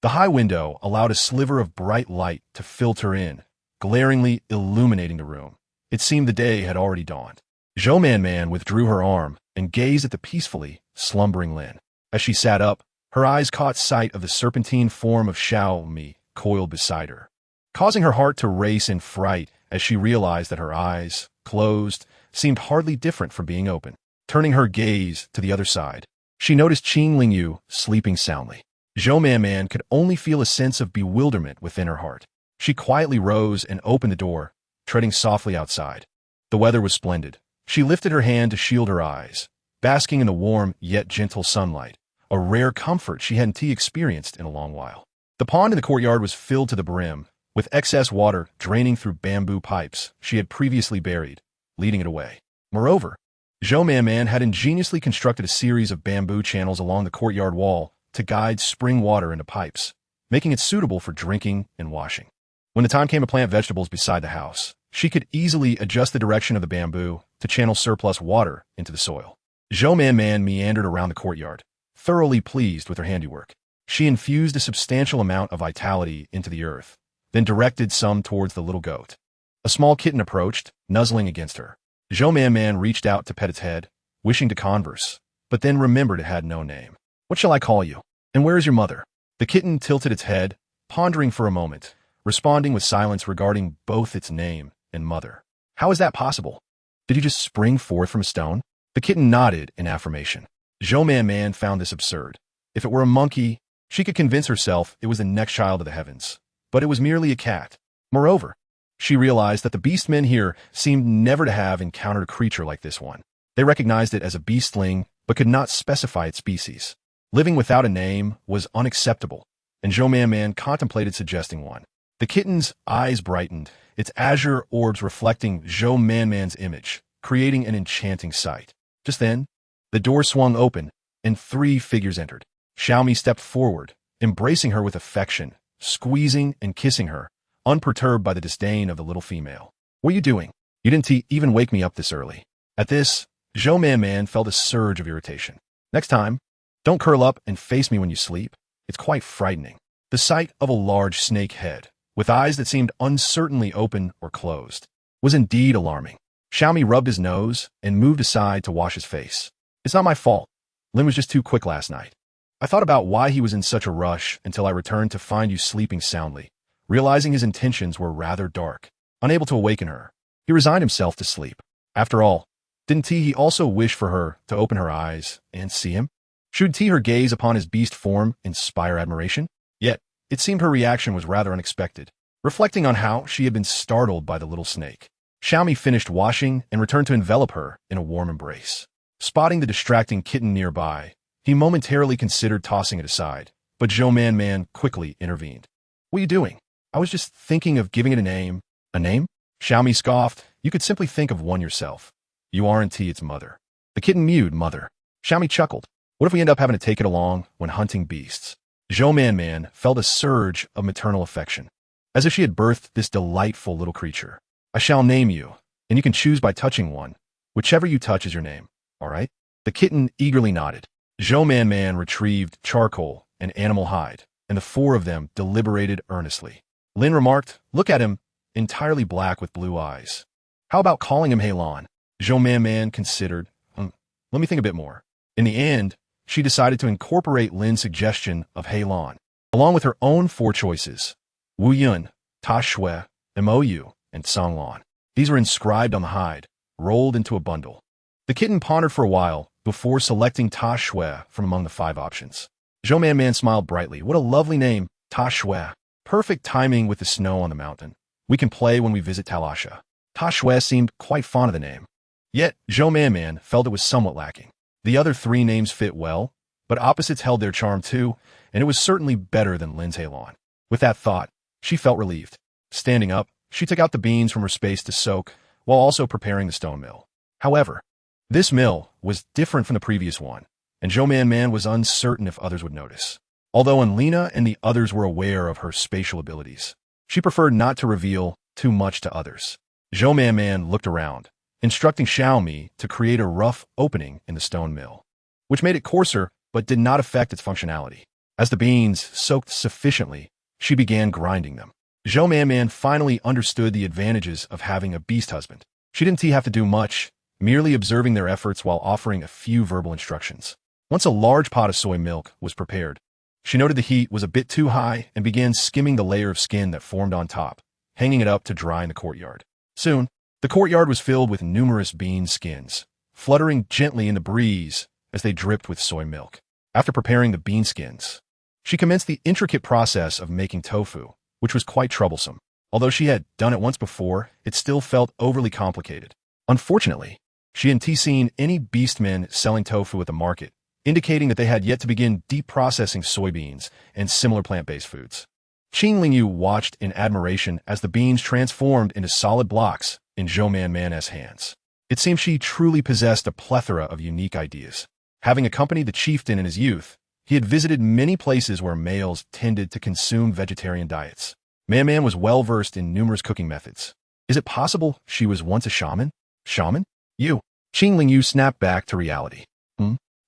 The high window allowed a sliver of bright light to filter in, glaringly illuminating the room. It seemed the day had already dawned. Zhou Man withdrew her arm and gazed at the peacefully slumbering Lin. As she sat up, her eyes caught sight of the serpentine form of Xiaomi coiled beside her, causing her heart to race in fright as she realized that her eyes, closed, seemed hardly different from being open. Turning her gaze to the other side, she noticed Qing Lingyu sleeping soundly. Zhou Man could only feel a sense of bewilderment within her heart. She quietly rose and opened the door, treading softly outside. The weather was splendid. She lifted her hand to shield her eyes, basking in the warm yet gentle sunlight, a rare comfort she hadn't experienced in a long while. The pond in the courtyard was filled to the brim, with excess water draining through bamboo pipes she had previously buried, leading it away. Moreover, Man had ingeniously constructed a series of bamboo channels along the courtyard wall to guide spring water into pipes, making it suitable for drinking and washing. When the time came to plant vegetables beside the house, she could easily adjust the direction of the bamboo to channel surplus water into the soil. Man meandered around the courtyard, thoroughly pleased with her handiwork. She infused a substantial amount of vitality into the earth, then directed some towards the little goat. A small kitten approached, nuzzling against her. Man reached out to pet its head, wishing to converse, but then remembered it had no name. "What shall I call you? And where is your mother?" The kitten tilted its head, pondering for a moment, responding with silence regarding both its name and mother. "How is that possible? Did you just spring forth from a stone?" The kitten nodded in affirmation. Man found this absurd. If it were a monkey, she could convince herself it was the next child of the heavens, but it was merely a cat. Moreover, she realized that the beastmen here seemed never to have encountered a creature like this one. They recognized it as a beastling, but could not specify its species. Living without a name was unacceptable, and Man contemplated suggesting one. The kitten's eyes brightened, its azure orbs reflecting Man's image, creating an enchanting sight. Just then, the door swung open, and 3 figures entered. Xiaomi stepped forward, embracing her with affection, squeezing and kissing her, unperturbed by the disdain of the little female. "What are you doing? You didn't even wake me up this early." At this, Man felt a surge of irritation. "Next time, don't curl up and face me when you sleep. It's quite frightening." The sight of a large snake head, with eyes that seemed uncertainly open or closed, was indeed alarming. Xiaomi rubbed his nose and moved aside to wash his face. "It's not my fault. Lin was just too quick last night. I thought about why he was in such a rush until I returned to find you sleeping soundly." Realizing his intentions were rather dark, unable to awaken her, he resigned himself to sleep. After all, didn't he also wish for her to open her eyes and see him? Should her gaze upon his beast form inspire admiration? Yet, it seemed her reaction was rather unexpected. Reflecting on how she had been startled by the little snake, Xiaomi finished washing and returned to envelop her in a warm embrace. Spotting the distracting kitten nearby, he momentarily considered tossing it aside, but Man quickly intervened. "What are you doing? I was just thinking of giving it a name." "A name?" Xiaomi scoffed. "You could simply think of one yourself. You aren't its mother." The kitten mewed, "Mother." Xiaomi chuckled. "What if we end up having to take it along when hunting beasts?" Man felt a surge of maternal affection, as if she had birthed this delightful little creature. "I shall name you, and you can choose by touching one. Whichever you touch is your name, all right?" The kitten eagerly nodded. Man retrieved charcoal and animal hide, and the 4 of them deliberated earnestly. Lin remarked, "Look at him, entirely black with blue eyes. How about calling him Heilon?" Man considered. Let me think a bit more." In the end, she decided to incorporate Lin's suggestion of Heilon, along with her own 4 choices: Wu Yun, Ta Shui, Mou, and Songlon. These were inscribed on the hide, rolled into a bundle. The kitten pondered for a while before selecting Ta Shui from among the 5 options. Man smiled brightly. "What a lovely name, Ta Shui. Perfect timing with the snow on the mountain. We can play when we visit Talasha." Ta Shui seemed quite fond of the name. Yet, Man felt it was somewhat lacking. The other 3 names fit well, but opposites held their charm too, and it was certainly better than Lin's Heilon. With that thought, she felt relieved. Standing up, she took out the beans from her space to soak, while also preparing the stone mill. However, this mill was different from the previous one, and Man was uncertain if others would notice. Although Anlina and the others were aware of her spatial abilities, she preferred not to reveal too much to others. Man looked around, instructing Xiaomi to create a rough opening in the stone mill, which made it coarser but did not affect its functionality. As the beans soaked sufficiently, she began grinding them. Man finally understood the advantages of having a beast husband. She didn't have to do much, merely observing their efforts while offering a few verbal instructions. Once a large pot of soy milk was prepared, she noted the heat was a bit too high and began skimming the layer of skin that formed on top, hanging it up to dry in the courtyard. Soon, the courtyard was filled with numerous bean skins, fluttering gently in the breeze as they dripped with soy milk. After preparing the bean skins, she commenced the intricate process of making tofu, which was quite troublesome. Although she had done it once before, it still felt overly complicated. Unfortunately, she hadn't seen any Beastmen selling tofu at the market, indicating that they had yet to begin deep processing soybeans and similar plant-based foods. Qing Lingyu watched in admiration as the beans transformed into solid blocks in Zhou Manman's hands. It seemed she truly possessed a plethora of unique ideas. Having accompanied the chieftain in his youth, he had visited many places where males tended to consume vegetarian diets. Man was well-versed in numerous cooking methods. Is it possible she was once a shaman? Shaman? You. Qing Lingyu snapped back to reality.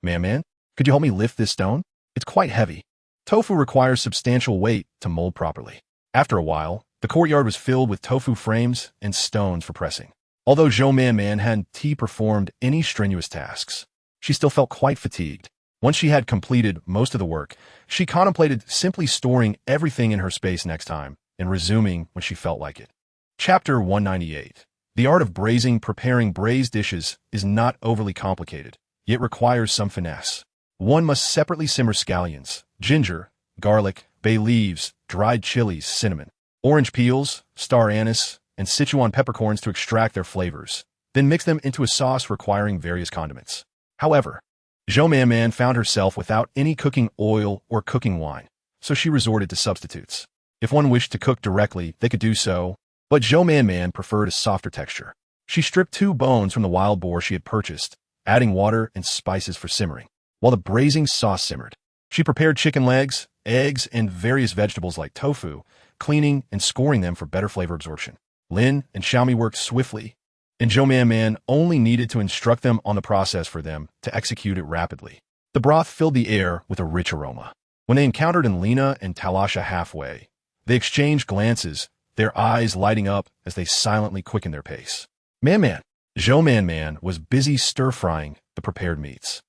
Man, could you help me lift this stone? It's quite heavy. Tofu requires substantial weight to mold properly. After a while, the courtyard was filled with tofu frames and stones for pressing. Although Zhou Man hadn't performed any strenuous tasks, she still felt quite fatigued. Once she had completed most of the work, she contemplated simply storing everything in her space next time and resuming when she felt like it. Chapter 198. The art of preparing braised dishes is not overly complicated, yet requires some finesse. One must separately simmer scallions, ginger, garlic, bay leaves, dried chilies, cinnamon, orange peels, star anise, and Sichuan peppercorns to extract their flavors, then mix them into a sauce requiring various condiments. However, Zhou Man found herself without any cooking oil or cooking wine, so she resorted to substitutes. If one wished to cook directly, they could do so, but Zhou Man preferred a softer texture. She stripped 2 bones from the wild boar she had purchased, adding water and spices for simmering. While the braising sauce simmered, she prepared chicken legs, eggs, and various vegetables like tofu, cleaning and scoring them for better flavor absorption. Lin and Xiaomi worked swiftly, and Zhou Man only needed to instruct them on the process for them to execute it rapidly. The broth filled the air with a rich aroma. When they encountered Lina and Talasha halfway, they exchanged glances, their eyes lighting up as they silently quickened their pace. Zhou Man was busy stir-frying the prepared meats,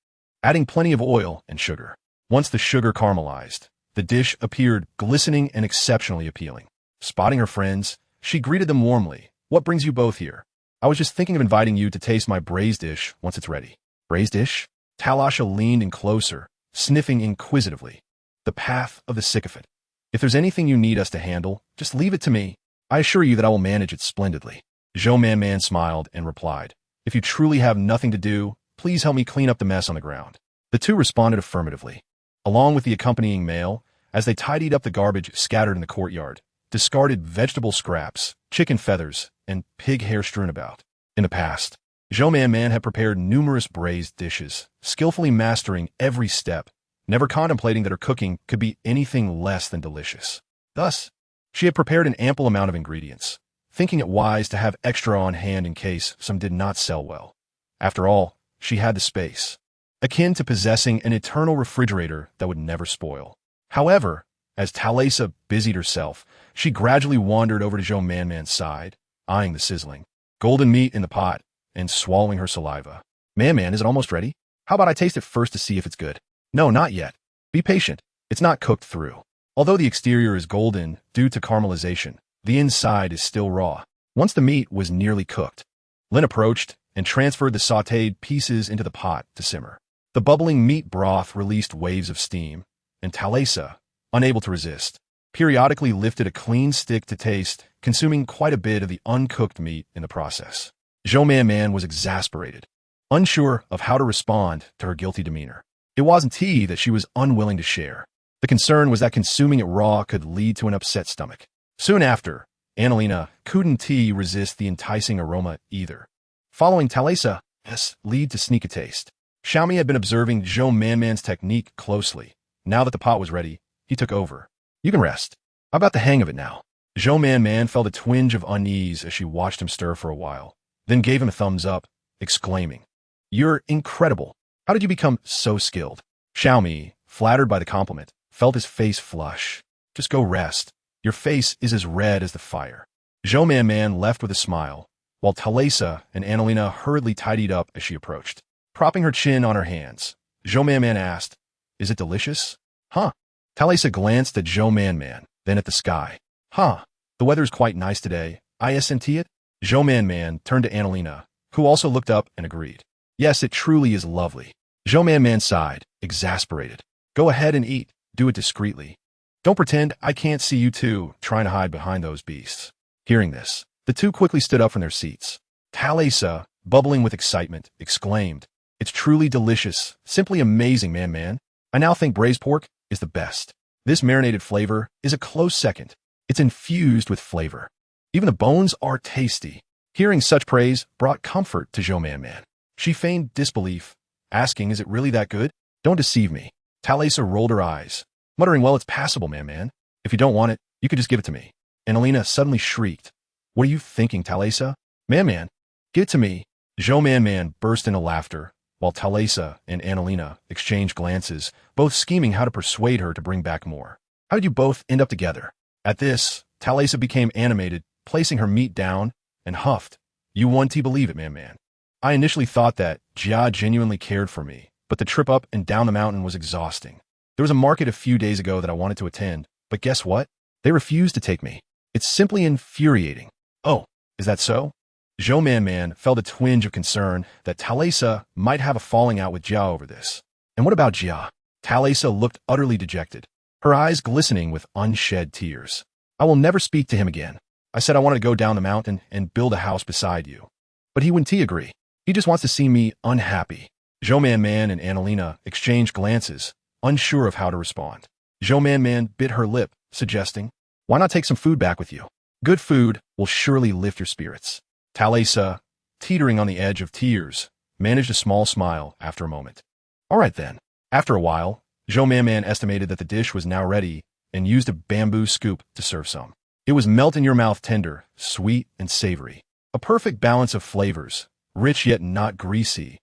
adding plenty of oil and sugar. Once the sugar caramelized, the dish appeared glistening and exceptionally appealing. Spotting her friends, she greeted them warmly. What brings you both here? I was just thinking of inviting you to taste my braised dish once it's ready. Braised dish? Talasha leaned in closer, sniffing inquisitively. The path of the sycophant. If there's anything you need us to handle, just leave it to me. I assure you that I will manage it splendidly. Zhou Man smiled and replied, If you truly have nothing to do, please help me clean up the mess on the ground. The two responded affirmatively. Along with the accompanying male, as they tidied up the garbage scattered in the courtyard, discarded vegetable scraps, chicken feathers, and pig hair strewn about. In the past, Zhou Man had prepared numerous braised dishes, skillfully mastering every step, never contemplating that her cooking could be anything less than delicious. Thus, she had prepared an ample amount of ingredients, thinking it wise to have extra on hand in case some did not sell well. After all, she had the space, akin to possessing an eternal refrigerator that would never spoil. However, as Tamesthe busied herself, she gradually wandered over to Zhou Man's side, eyeing the sizzling golden meat in the pot and swallowing her saliva. Man, is it almost ready? How about I taste it first to see if it's good? No, not yet. Be patient. It's not cooked through. Although the exterior is golden due to caramelization, the inside is still raw. Once the meat was nearly cooked, Lin approached and transferred the sautéed pieces into the pot to simmer. The bubbling meat broth released waves of steam, and Tamesthe, unable to resist, periodically lifted a clean stick to taste, consuming quite a bit of the uncooked meat in the process. Zhou Man was exasperated, unsure of how to respond to her guilty demeanor. It wasn't tea that she was unwilling to share. The concern was that consuming it raw could lead to an upset stomach. Soon after, Annalena couldn't resist the enticing aroma either. Following Tamesthe's lead to sneak a taste, Xiaomi had been observing Zhou Man's technique closely. Now that the pot was ready, he took over. You can rest. I've got the hang of it now. Zhou Man felt a twinge of unease as she watched him stir for a while, then gave him a thumbs up, exclaiming, You're incredible. How did you become so skilled? Xiaomi, flattered by the compliment, felt his face flush. Just go rest. Your face is as red as the fire. Zhou Man left with a smile, while Tamesthe and Annalena hurriedly tidied up as she approached. Propping her chin on her hands, Zhou Man asked, Is it delicious? Huh? Tamesthe glanced at Zhou Man, then at the sky. Huh? The weather's quite nice today. Isn't it? Zhou Man turned to Annalena, who also looked up and agreed. Yes, it truly is lovely. Zhou Man sighed, exasperated. Go ahead and eat. Do it discreetly. Don't pretend I can't see you two trying to hide behind those beasts. Hearing this, the two quickly stood up from their seats. Tamesthe, bubbling with excitement, exclaimed, "It's truly delicious, simply amazing, man. I now think braised pork is the best. This marinated flavor is a close second. It's infused with flavor. Even the bones are tasty." Hearing such praise brought comfort to Man. She feigned disbelief, asking, "Is it really that good? Don't deceive me." Tamesthe rolled her eyes, muttering, "Well, it's passable, man. If you don't want it, you could just give it to me." Annalena suddenly shrieked, "What are you thinking, Tamesthe? Man, give it to me." Man burst into laughter, while Tamesthe and Annalena exchanged glances, both scheming how to persuade her to bring back more. "How did you both end up together?" At this, Tamesthe became animated, placing her meat down, and huffed, "You wouldn't believe it, man. I initially thought that Jia genuinely cared for me, but the trip up and down the mountain was exhausting. There was a market a few days ago that I wanted to attend, but guess what? They refused to take me. It's simply infuriating." "Oh, is that so?" Man felt a twinge of concern that Tamesthe might have a falling out with Jia over this. "And what about Jia?" Tamesthe looked utterly dejected, her eyes glistening with unshed tears. "I will never speak to him again. I said I wanted to go down the mountain and build a house beside you. But he wouldn't agree. He just wants to see me unhappy." Man and Annalena exchanged glances, unsure of how to respond. Man bit her lip, suggesting, "Why not take some food back with you? Good food will surely lift your spirits." Tamesthe, teetering on the edge of tears, managed a small smile after a moment. "All right then." After a while, Man estimated that the dish was now ready and used a bamboo scoop to serve some. It was melt-in-your-mouth tender, sweet, and savory. A perfect balance of flavors, rich yet not greasy.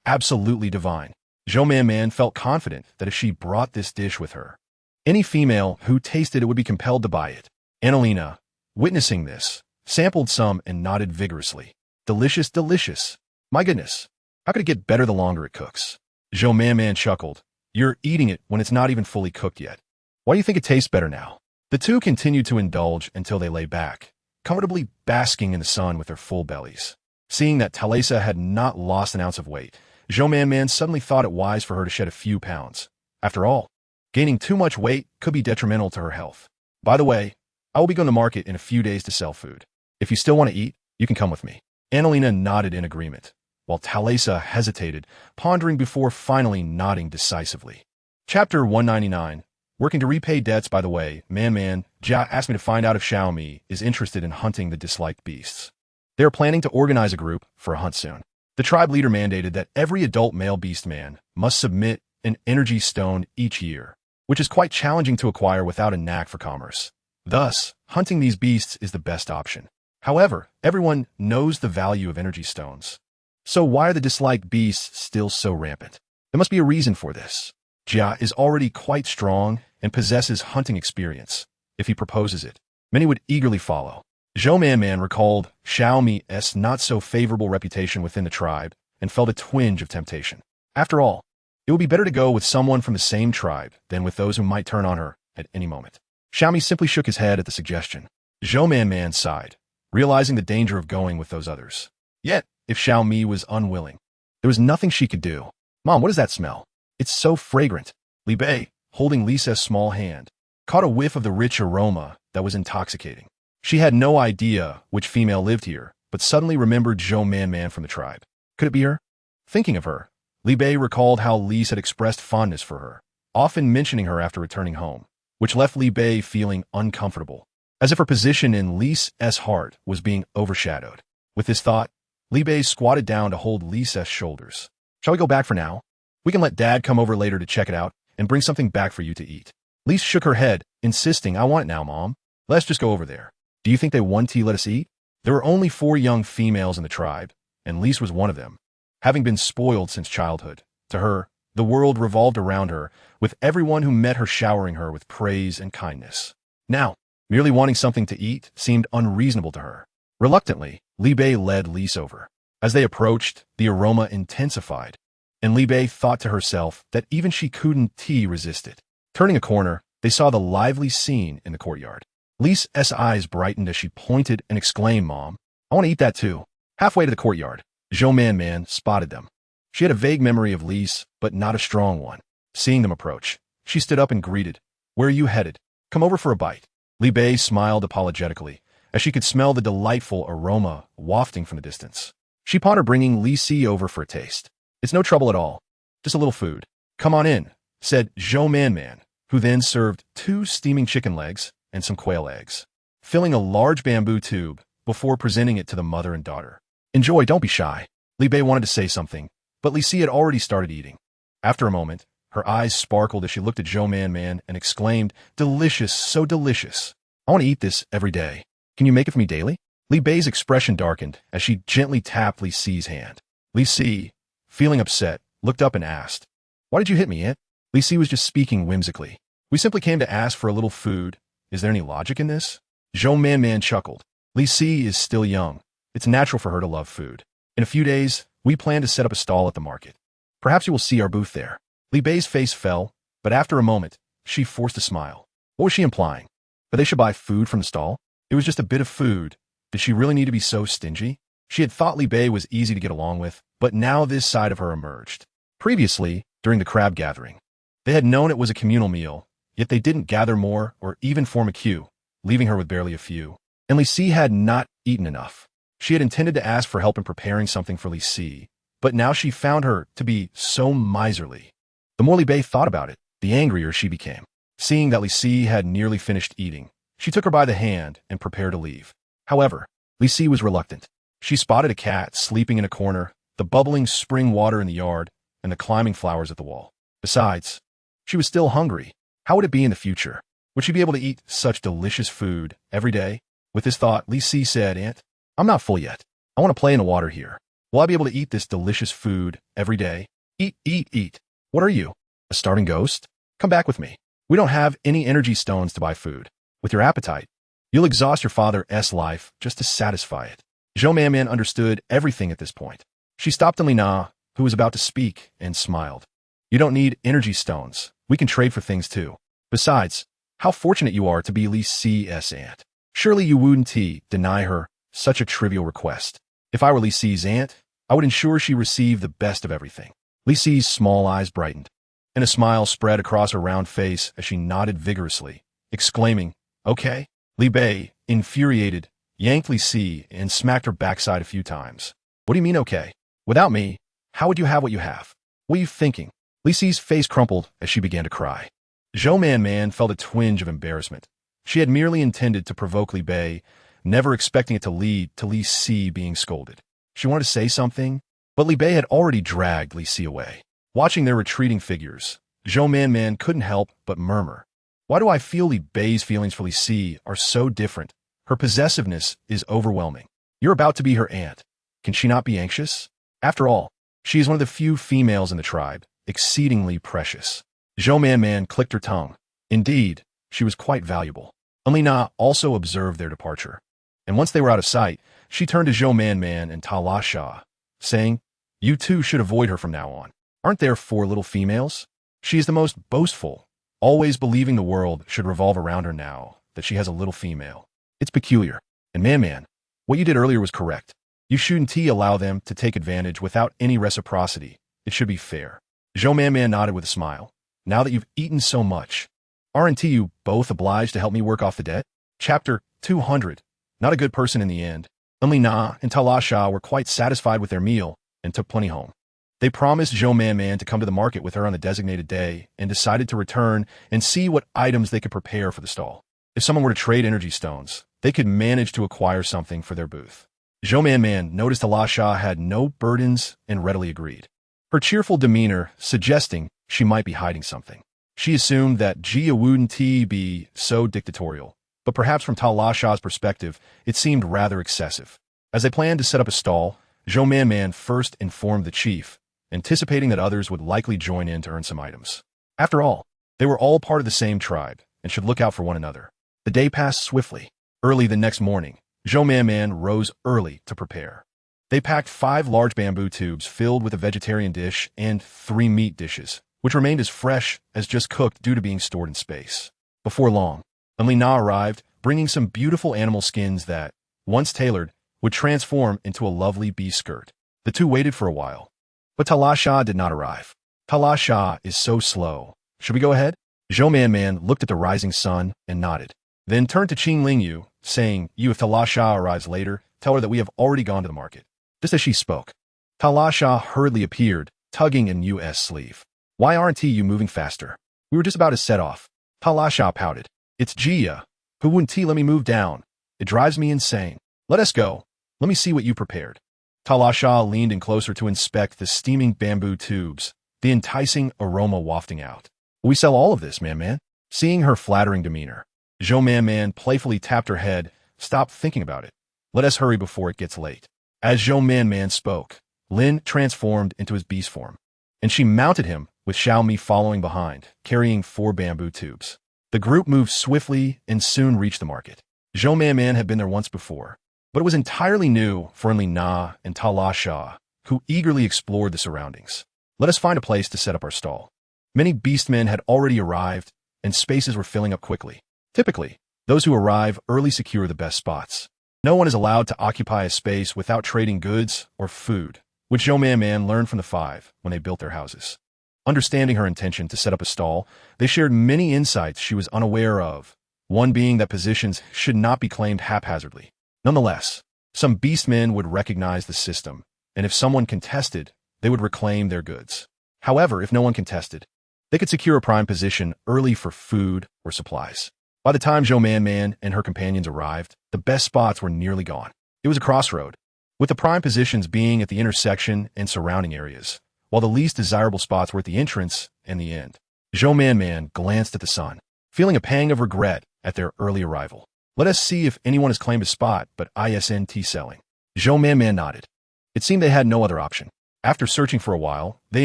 Absolutely divine. Man felt confident that if she brought this dish with her, any female who tasted it would be compelled to buy it. Annalena, witnessing this, sampled some and nodded vigorously. "Delicious, delicious. My goodness, how could it get better the longer it cooks?" Man chuckled. "You're eating it when it's not even fully cooked yet. Why do you think it tastes better now?" The two continued to indulge until they lay back, comfortably basking in the sun with their full bellies. Seeing that Tamesthe had not lost an ounce of weight, Man suddenly thought it wise for her to shed a few pounds. After all, gaining too much weight could be detrimental to her health. "By the way, I will be going to market in a few days to sell food. If you still want to eat, you can come with me." Annalena nodded in agreement, while Tamesthe hesitated, pondering before finally nodding decisively. Chapter 199. Working to repay debts. By the way, Jia asked me to find out if Xiaomi is interested in hunting the disliked beasts. They are planning to organize a group for a hunt soon. The tribe leader mandated that every adult male beastman must submit an energy stone each year, which is quite challenging to acquire without a knack for commerce. Thus, hunting these beasts is the best option. However, everyone knows the value of energy stones. So why are the disliked beasts still so rampant? There must be a reason for this. Jia is already quite strong and possesses hunting experience. If he proposes it, many would eagerly follow. Man recalled Xiaomi's not-so-favorable reputation within the tribe and felt a twinge of temptation. After all, it would be better to go with someone from the same tribe than with those who might turn on her at any moment. Xiaomi simply shook his head at the suggestion. Man sighed, realizing the danger of going with those others. Yet, if Xiaomi was unwilling, there was nothing she could do. "Mom, what does that smell? It's so fragrant." Li Bei, holding Lisa's small hand, caught a whiff of the rich aroma that was intoxicating. She had no idea which female lived here, but suddenly remembered Man from the tribe. Could it be her? Thinking of her, Li Bei recalled how Lise had expressed fondness for her, often mentioning her after returning home, which left Li Bei feeling uncomfortable, as if her position in Lise's heart was being overshadowed. With this thought, Li Bei squatted down to hold Lisa's shoulders. "Shall we go back for now? We can let Dad come over later to check it out and bring something back for you to eat." Lise shook her head, insisting, "I want it now, Mom. Let's just go over there." "Do you think they want to let us eat?" There were only 4 young females in the tribe, and Lise was one of them. Having been spoiled since childhood, to her, the world revolved around her, with everyone who met her showering her with praise and kindness. Now, merely wanting something to eat seemed unreasonable to her. Reluctantly, Li Bei led Lise over. As they approached, the aroma intensified, and Li Bei thought to herself that even she couldn't resist it. Turning a corner, they saw the lively scene in the courtyard. Lise's eyes brightened as she pointed and exclaimed, "Mom, I want to eat that too." Halfway to the courtyard, Man spotted them. She had a vague memory of Lise, but not a strong one. Seeing them approach, she stood up and greeted, "Where are you headed? Come over for a bite." Li Bei smiled apologetically, as she could smell the delightful aroma wafting from the distance. She pondered bringing Li Si over for a taste. "It's no trouble at all. Just a little food. Come on in," said Zhou Man, who then served 2 steaming chicken legs and some quail eggs, filling a large bamboo tube before presenting it to the mother and daughter. "Enjoy, don't be shy." Li Bei wanted to say something, but Li Si had already started eating. After a moment, her eyes sparkled as she looked at Zhou Man and exclaimed, "Delicious, so delicious. I want to eat this every day. Can you make it for me daily?" Li Bei's expression darkened as she gently tapped Li Si's hand. Li Si, feeling upset, looked up and asked, "Why did you hit me, Aunt?" Li Si was just speaking whimsically. "We simply came to ask for a little food. Is there any logic in this?" Zhou Man chuckled. "Li Si is still young. It's natural for her to love food. In a few days, we plan to set up a stall at the market. Perhaps you will see our booth there." Li Bei's face fell, but after a moment, she forced a smile. What was she implying? That they should buy food from the stall? It was just a bit of food. Did she really need to be so stingy? She had thought Li Bei was easy to get along with, but now this side of her emerged. Previously, during the crab gathering, they had known it was a communal meal, yet they didn't gather more or even form a queue, leaving her with barely a few. And Li Si had not eaten enough. She had intended to ask for help in preparing something for Li Si, but now she found her to be so miserly. The more Li Bei thought about it, the angrier she became. Seeing that Li Si had nearly finished eating, she took her by the hand and prepared to leave. However, Li Si was reluctant. She spotted a cat sleeping in a corner, the bubbling spring water in the yard, and the climbing flowers at the wall. Besides, she was still hungry. How would it be in the future? Would she be able to eat such delicious food every day? With this thought, Li Si said, "Aunt, I'm not full yet. I want to play in the water here. Will I be able to eat this delicious food every day? Eat, eat, eat. What are you? A starving ghost? Come back with me. We don't have any energy stones to buy food. With your appetite, you'll exhaust your father's life just to satisfy it." Zhou Man understood everything at this point. She stopped Li Na, who was about to speak, and smiled. "You don't need energy stones. We can trade for things too. Besides, how fortunate you are to be Li Si's aunt. Surely you wouldn't deny her such a trivial request. If I were Li Si's aunt, I would ensure she received the best of everything." Li Si's small eyes brightened, and a smile spread across her round face as she nodded vigorously, exclaiming, "Okay." Li Bei, infuriated, yanked Li Si and smacked her backside a few times. "What do you mean, okay? Without me, how would you have what you have? What are you thinking?" Li Si's face crumpled as she began to cry. Zhou Man felt a twinge of embarrassment. She had merely intended to provoke Li Bei, never expecting it to lead to Li Si being scolded. She wanted to say something, but Li Bei had already dragged Li Si away. Watching their retreating figures, Zhou Man couldn't help but murmur, "Why do I feel Li Bei's feelings for Li Si are so different? Her possessiveness is overwhelming. You're about to be her aunt. Can she not be anxious? After all, she is one of the few females in the tribe, exceedingly precious." Zhou Man clicked her tongue. Indeed, she was quite valuable. Li Na also observed their departure, and once they were out of sight, she turned to Zhou Man and Talasha, saying, "You two should avoid her from now on. Aren't there 4 little females? She is the most boastful, always believing the world should revolve around her now that she has a little female. It's peculiar. And Man, what you did earlier was correct. You shouldn't allow them to take advantage without any reciprocity. It should be fair." Zhou Man nodded with a smile. "Now that you've eaten so much, aren't you both obliged to help me work off the debt?" Chapter 200. Not a good person in the end. Li Na and Talasha were quite satisfied with their meal and took plenty home. They promised Zhou Man to come to the market with her on the designated day and decided to return and see what items they could prepare for the stall. If someone were to trade energy stones, they could manage to acquire something for their booth. Zhou Man noticed Talasha had no burdens and readily agreed, her cheerful demeanor suggesting she might be hiding something. She assumed that Jia wouldn't be so dictatorial, but perhaps from Talasha's perspective, it seemed rather excessive. As they planned to set up a stall, Zhou Man first informed the chief, anticipating that others would likely join in to earn some items. After all, they were all part of the same tribe and should look out for one another. The day passed swiftly. Early the next morning, Zhou Man rose early to prepare. They packed 5 large bamboo tubes filled with a vegetarian dish and 3 meat dishes, which remained as fresh as just cooked due to being stored in space. Before long, Li Na arrived, bringing some beautiful animal skins that, once tailored, would transform into a lovely bee skirt. The two waited for a while, but Talasha did not arrive. "Talasha is so slow. Should we go ahead?" Zhou Man looked at the rising sun and nodded. then turned to Qing Lingyu, saying, "You, if Tala Shah arrives later, tell her that we have already gone to the market." Just as she spoke, Tala Shah hurriedly appeared, tugging in Yu's sleeve. "Why aren't you moving faster? We were just about to set off." Tala Shah pouted. "It's Jia. Who wouldn't let me move down? It drives me insane. Let us go. Let me see what you prepared." Tala Shah leaned in closer to inspect the steaming bamboo tubes, the enticing aroma wafting out. "We sell all of this, man." Seeing her flattering demeanor, Zhou Man playfully tapped her head. "Stop thinking about it. Let us hurry before it gets late." As Zhou Man spoke, Lin transformed into his beast form, and she mounted him, with Xiaomi following behind, carrying 4 bamboo tubes. The group moved swiftly and soon reached the market. Zhou Man had been there once before, but it was entirely new for only Na and Tala Shah, who eagerly explored the surroundings. "Let us find a place to set up our stall." Many beastmen had already arrived, and spaces were filling up quickly. Typically, those who arrive early secure the best spots. No one is allowed to occupy a space without trading goods or food, which Zhou Man learned from the 5 when they built their houses. Understanding her intention to set up a stall, they shared many insights she was unaware of, one being that positions should not be claimed haphazardly. Nonetheless, some beastmen would recognize the system, and if someone contested, they would reclaim their goods. However, if no one contested, they could secure a prime position early for food or supplies. By the time Zhou Man and her companions arrived, the best spots were nearly gone. It was a crossroad, with the prime positions being at the intersection and surrounding areas, while the least desirable spots were at the entrance and the end. Zhou Man glanced at the sun, feeling a pang of regret at their early arrival. "Let us see if anyone has claimed a spot but isn't selling." Zhou Man nodded. It seemed they had no other option. After searching for a while, they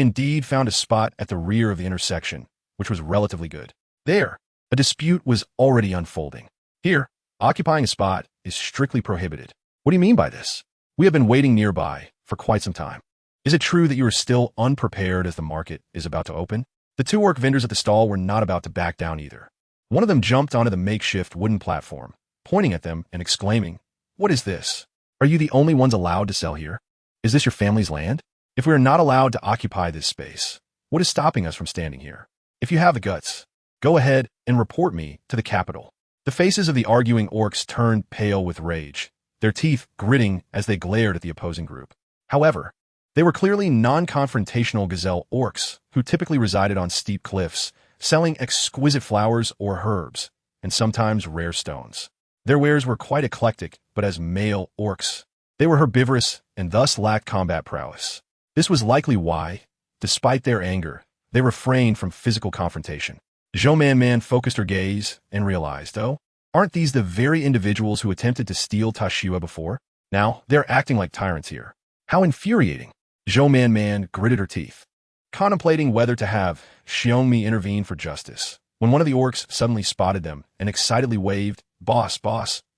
indeed found a spot at the rear of the intersection, which was relatively good. There, a dispute was already unfolding. "Here, occupying a spot is strictly prohibited." "What do you mean by this? We have been waiting nearby for quite some time. Is it true that you are still unprepared as the market is about to open?" The 2 orc vendors at the stall were not about to back down either. One of them jumped onto the makeshift wooden platform, pointing at them and exclaiming, "What is this? Are you the only ones allowed to sell here? Is this your family's land? If we are not allowed to occupy this space, what is stopping us from standing here? If you have the guts, go ahead and report me to the capital." The faces of the arguing orcs turned pale with rage, their teeth gritting as they glared at the opposing group. However, they were clearly non-confrontational gazelle orcs who typically resided on steep cliffs, selling exquisite flowers or herbs, and sometimes rare stones. Their wares were quite eclectic, but as male orcs, they were herbivorous and thus lacked combat prowess. This was likely why, despite their anger, they refrained from physical confrontation. Zhou Man focused her gaze and realized, "Oh, aren't these the very individuals who attempted to steal Tashiwa before? Now, they're acting like tyrants here. How infuriating." Zhou Man gritted her teeth, contemplating whether to have Xiongmi intervene for justice, when one of the orcs suddenly spotted them and excitedly waved, Boss,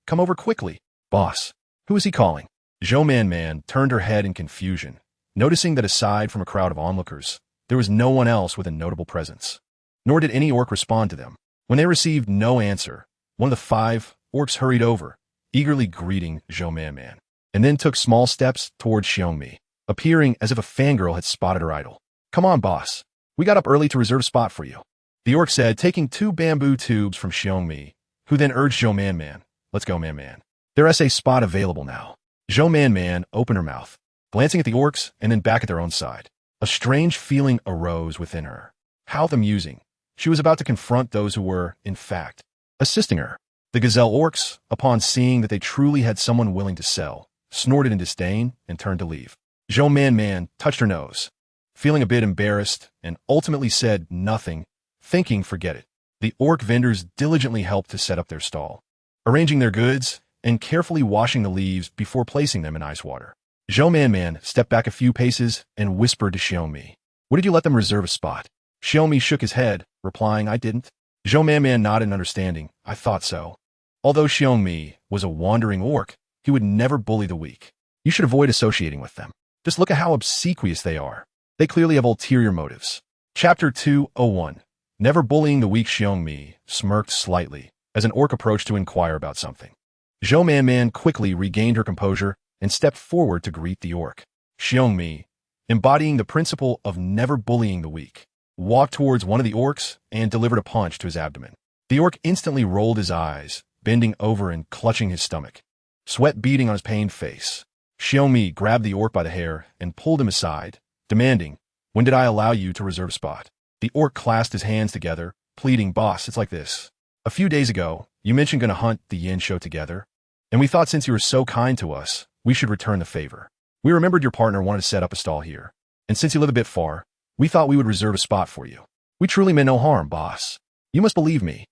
come over quickly." "Boss, who is he calling?" Zhou Man turned her head in confusion, noticing that aside from a crowd of onlookers, there was no one else with a notable presence. Nor did any orc respond to them. When they received no answer, one of the 5 orcs hurried over, eagerly greeting Zhou Man, and then took small steps towards Xiongmi, appearing as if a fangirl had spotted her idol. "Come on, boss. We got up early to reserve a spot for you," the orc said, taking 2 bamboo tubes from Xiongmi, who then urged Zhou Man, "Let's go, man. There's a spot available now." Zhou Man opened her mouth, glancing at the orcs and then back at their own side. A strange feeling arose within her. How amusing. She was about to confront those who were, in fact, assisting her. The gazelle orcs, upon seeing that they truly had someone willing to sell, snorted in disdain and turned to leave. Zhou Man touched her nose, feeling a bit embarrassed, and ultimately said nothing, thinking forget it. The orc vendors diligently helped to set up their stall, arranging their goods and carefully washing the leaves before placing them in ice water. Zhou Man stepped back a few paces and whispered to Xiongmi, "What did you let them reserve a spot?" Xiongmi shook his head, replying, "I didn't." Zhou Man nodded in understanding. "I thought so." Although Xiongmi was a wandering orc, he would never bully the weak. You should avoid associating with them. Just look at how obsequious they are. They clearly have ulterior motives. Chapter 201. Never bullying the weak. Xiongmi smirked slightly as an orc approached to inquire about something. Zhou Man quickly regained her composure and stepped forward to greet the orc. Xiongmi, embodying the principle of never bullying the weak, walked towards one of the orcs and delivered a punch to his abdomen. The orc instantly rolled his eyes, bending over and clutching his stomach, sweat beading on his pained face. Xiaomi grabbed the orc by the hair and pulled him aside, demanding, "When did I allow you to reserve a spot?" The orc clasped his hands together, pleading, "Boss, it's like this. A few days ago, you mentioned gonna hunt the yin show together, and we thought since you were so kind to us, we should return the favor. We remembered your partner wanted to set up a stall here, and since you live a bit far, we thought we would reserve a spot for you. We truly meant no harm, boss. You must believe me."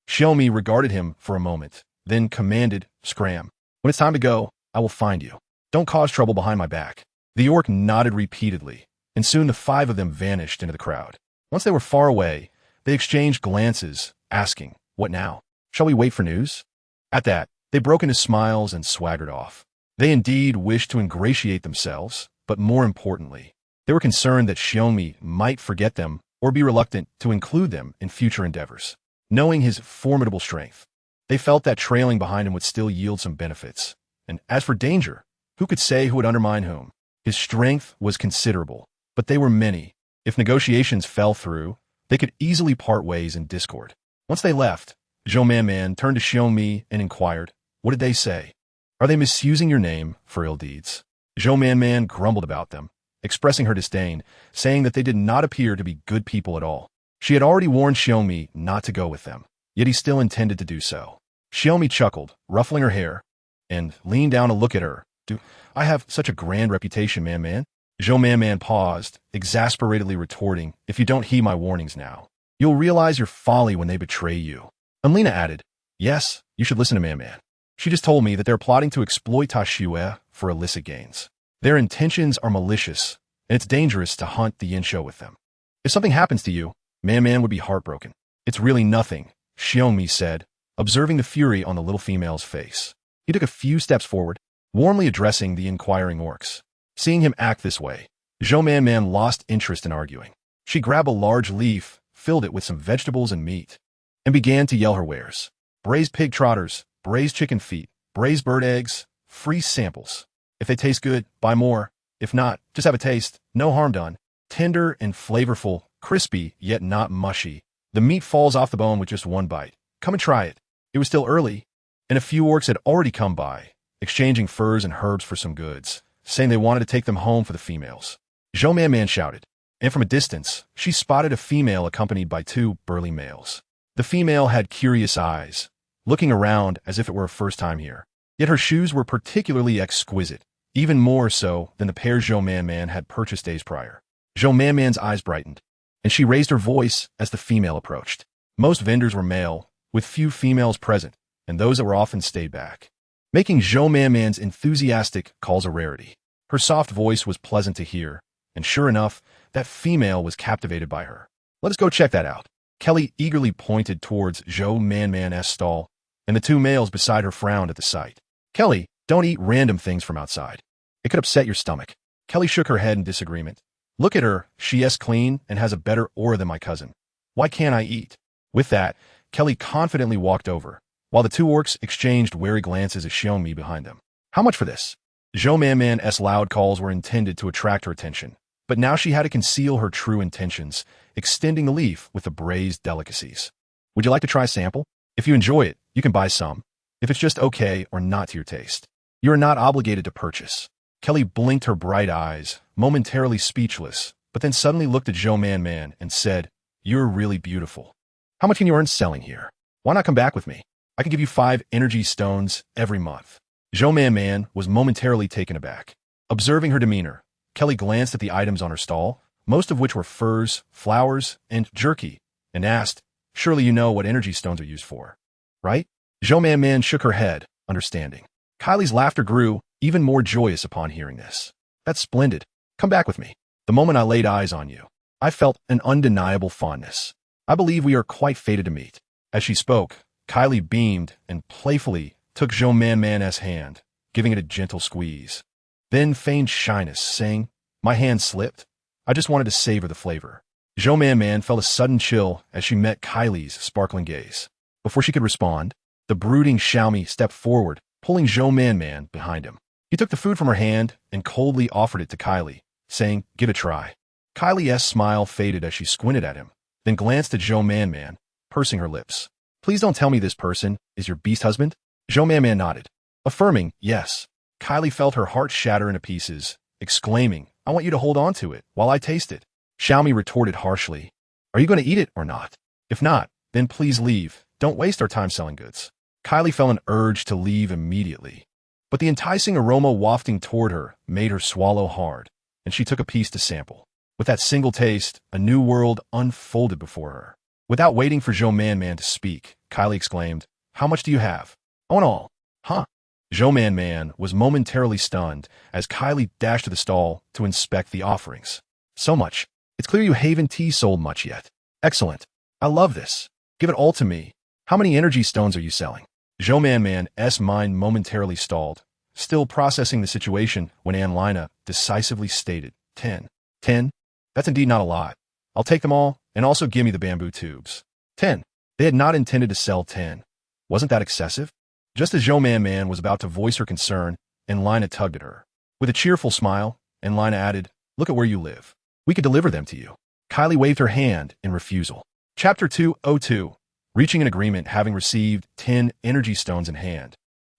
Xiaomi regarded him for a moment, then commanded, "Scram. When it's time to go, I will find you. Don't cause trouble behind my back." The orc nodded repeatedly, and soon the five of them vanished into the crowd. Once they were far away, they exchanged glances, asking, "What now? Shall we wait for news?" At that, they broke into smiles and swaggered off. They indeed wished to ingratiate themselves, but more importantly, they were concerned that Xiaomi might forget them or be reluctant to include them in future endeavors. Knowing his formidable strength, they felt that trailing behind him would still yield some benefits. And as for danger, who could say who would undermine whom? His strength was considerable, but they were many. If negotiations fell through, they could easily part ways in discord. Once they left, Zhou Man turned to Xiaomi and inquired, "What did they say? Are they misusing your name for ill deeds?" Zhou Man grumbled about them, expressing her disdain, saying that they did not appear to be good people at all. She had already warned Xiaomi not to go with them, yet he still intended to do so. Xiaomi chuckled, ruffling her hair, and leaned down to look at her. "Do I have such a grand reputation, man?" Zhou Man paused, exasperatedly retorting, "If you don't heed my warnings now, you'll realize your folly when they betray you." Lina added, "Yes, you should listen to Man. She just told me that they're plotting to exploit Taxue for illicit gains. Their intentions are malicious, and it's dangerous to hunt the yin show with them. If something happens to you, Man would be heartbroken." "It's really nothing," Xiaomi said, observing the fury on the little female's face. He took a few steps forward, warmly addressing the inquiring orcs. Seeing him act this way, Zhou Man lost interest in arguing. She grabbed a large leaf, filled it with some vegetables and meat, and began to yell her wares. "Braised pig trotters, braised chicken feet, braised bird eggs, free samples. If they taste good, buy more. If not, just have a taste, no harm done. Tender and flavorful, crispy yet not mushy. The meat falls off the bone with just one bite. Come and try it." It was still early, and a few orcs had already come by, exchanging furs and herbs for some goods, saying they wanted to take them home for the females. Zhou Man shouted, and from a distance, she spotted a female accompanied by two burly males. The female had curious eyes, looking around as if it were her first time here. Yet her shoes were particularly exquisite, even more so than the pair Zhou Man had purchased days prior. Zhou Man's eyes brightened, and she raised her voice as the female approached. Most vendors were male, with few females present, and those that were often stayed back, making Zhou Man's enthusiastic calls a rarity. Her soft voice was pleasant to hear, and sure enough, that female was captivated by her. "Let us go check that out." Kelly eagerly pointed towards Zhou Man's stall, and the two males beside her frowned at the sight. "Kelly, don't eat random things from outside. It could upset your stomach." Kelly shook her head in disagreement. "Look at her, she is clean and has a better aura than my cousin. Why can't I eat?" With that, Kelly confidently walked over, while the two orcs exchanged wary glances at Xiaomi behind them. "How much for this?" Zhou Man's loud calls were intended to attract her attention, but now she had to conceal her true intentions, extending the leaf with the braised delicacies. "Would you like to try a sample? If you enjoy it, you can buy some. If it's just okay or not to your taste, you are not obligated to purchase." Kelly blinked her bright eyes, momentarily speechless, but then suddenly looked at Zhou Man and said, "You're really beautiful. How much can you earn selling here? Why not come back with me? I can give you 5 energy stones every month." Zhou Man was momentarily taken aback. Observing her demeanor, Kelly glanced at the items on her stall, most of which were furs, flowers, and jerky, and asked, "Surely you know what energy stones are used for, right?" Zhou Man shook her head, understanding. Kylie's laughter grew, even more joyous upon hearing this. "That's splendid. Come back with me. The moment I laid eyes on you, I felt an undeniable fondness. I believe we are quite fated to meet." As she spoke, Kylie beamed and playfully took Zhou Man's hand, giving it a gentle squeeze. Then feigned shyness, saying, "My hand slipped. I just wanted to savor the flavor." Zhou Man felt a sudden chill as she met Kylie's sparkling gaze. Before she could respond, the brooding Xiaomi stepped forward, pulling Zhou Man behind him. He took the food from her hand and coldly offered it to Kylie, saying, "Give it a try." Kylie's smile faded as she squinted at him, then glanced at Zhou Man, pursing her lips. Please don't tell me this person is your beast husband? Zhou Man nodded, affirming, yes. Kylie felt her heart shatter into pieces, exclaiming, I want you to hold on to it while I taste it. Xiaomi retorted harshly, are you going to eat it or not? If not, then please leave. Don't waste our time selling goods. Kylie felt an urge to leave immediately, but the enticing aroma wafting toward her made her swallow hard, and she took a piece to sample. With that single taste, a new world unfolded before her. Without waiting for Zhou Man to speak, Kylie exclaimed, how much do you have? I want all. Huh? Zhou Man was momentarily stunned as Kylie dashed to the stall to inspect the offerings. So much. It's clear you haven't sold much yet. Excellent. I love this. Give it all to me. How many energy stones are you selling? Zhou Man's mind momentarily stalled, still processing the situation when Lina decisively stated, 10. 10? That's indeed not a lot. I'll take them all, and also give me the bamboo tubes. 10. They had not intended to sell 10. Wasn't that excessive? Just as Zhou Man was about to voice her concern, Lina tugged at her. With a cheerful smile, Lina added, look at where you live. We could deliver them to you. Kylie waved her hand in refusal. Chapter 202. Reaching an agreement having received 10 energy stones in hand.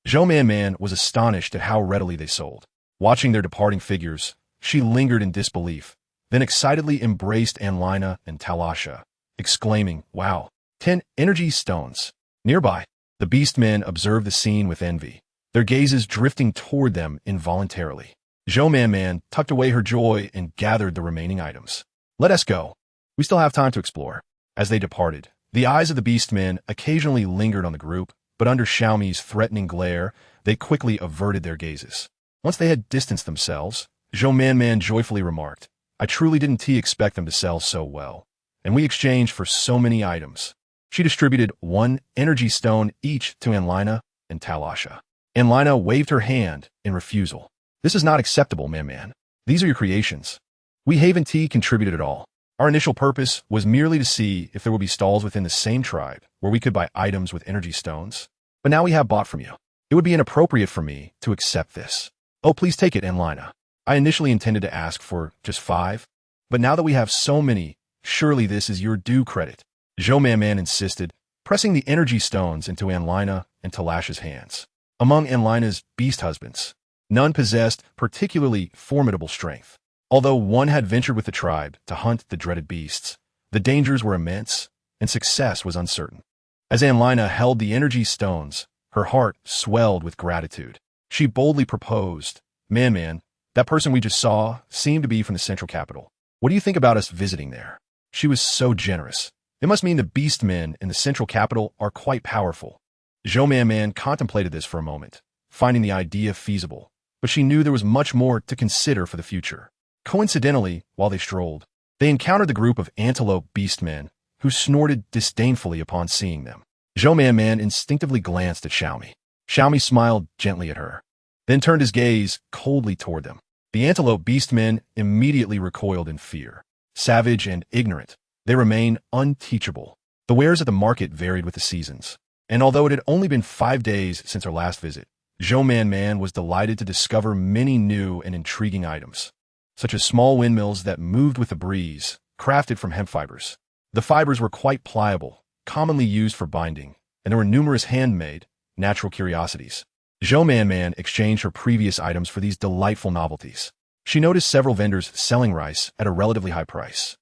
Zhou Man was astonished at how readily they sold. Watching their departing figures, she lingered in disbelief, then excitedly embraced Lina and Talasha, exclaiming, wow, 10 energy stones. Nearby, the Beastmen observed the scene with envy, their gazes drifting toward them involuntarily. Zhou Man tucked away her joy and gathered the remaining items. Let us go. We still have time to explore. As they departed, the eyes of the Beastmen occasionally lingered on the group, but under Xiaomi's threatening glare, they quickly averted their gazes. Once they had distanced themselves, Zhou Man joyfully remarked, I truly didn't expect them to sell so well, and we exchanged for so many items. She distributed 1 energy stone each to Lina and Talasha. Lina waved her hand in refusal. This is not acceptable, Man. These are your creations. We haven't contributed at all. Our initial purpose was merely to see if there would be stalls within the same tribe where we could buy items with energy stones. But now we have bought from you. It would be inappropriate for me to accept this. Oh, please take it, Lina. I initially intended to ask for just 5, but now that we have so many, surely this is your due credit. Zhou Man insisted, pressing the energy stones into Lina and Talasha's hands. Among Lina's beast husbands, none possessed particularly formidable strength. Although one had ventured with the tribe to hunt the dreaded beasts, the dangers were immense, and success was uncertain. As Lina held the energy stones, her heart swelled with gratitude. She boldly proposed, Man, that person we just saw seemed to be from the central capital. What do you think about us visiting there? She was so generous. It must mean the beastmen in the central capital are quite powerful. Zhou Man contemplated this for a moment, finding the idea feasible, but she knew there was much more to consider for the future. Coincidentally, while they strolled, they encountered the group of antelope beastmen, who snorted disdainfully upon seeing them. Zhou Man instinctively glanced at Xiaomi. Xiaomi smiled gently at her, then turned his gaze coldly toward them. The antelope beastmen immediately recoiled in fear. Savage and ignorant, they remained unteachable. The wares at the market varied with the seasons, and although it had only been 5 days since her last visit, Zhou Man was delighted to discover many new and intriguing items, such as small windmills that moved with the breeze, crafted from hemp fibers. The fibers were quite pliable, commonly used for binding, and there were numerous handmade, natural curiosities. Zhou Man exchanged her previous items for these delightful novelties. She noticed several vendors selling rice at a relatively high price.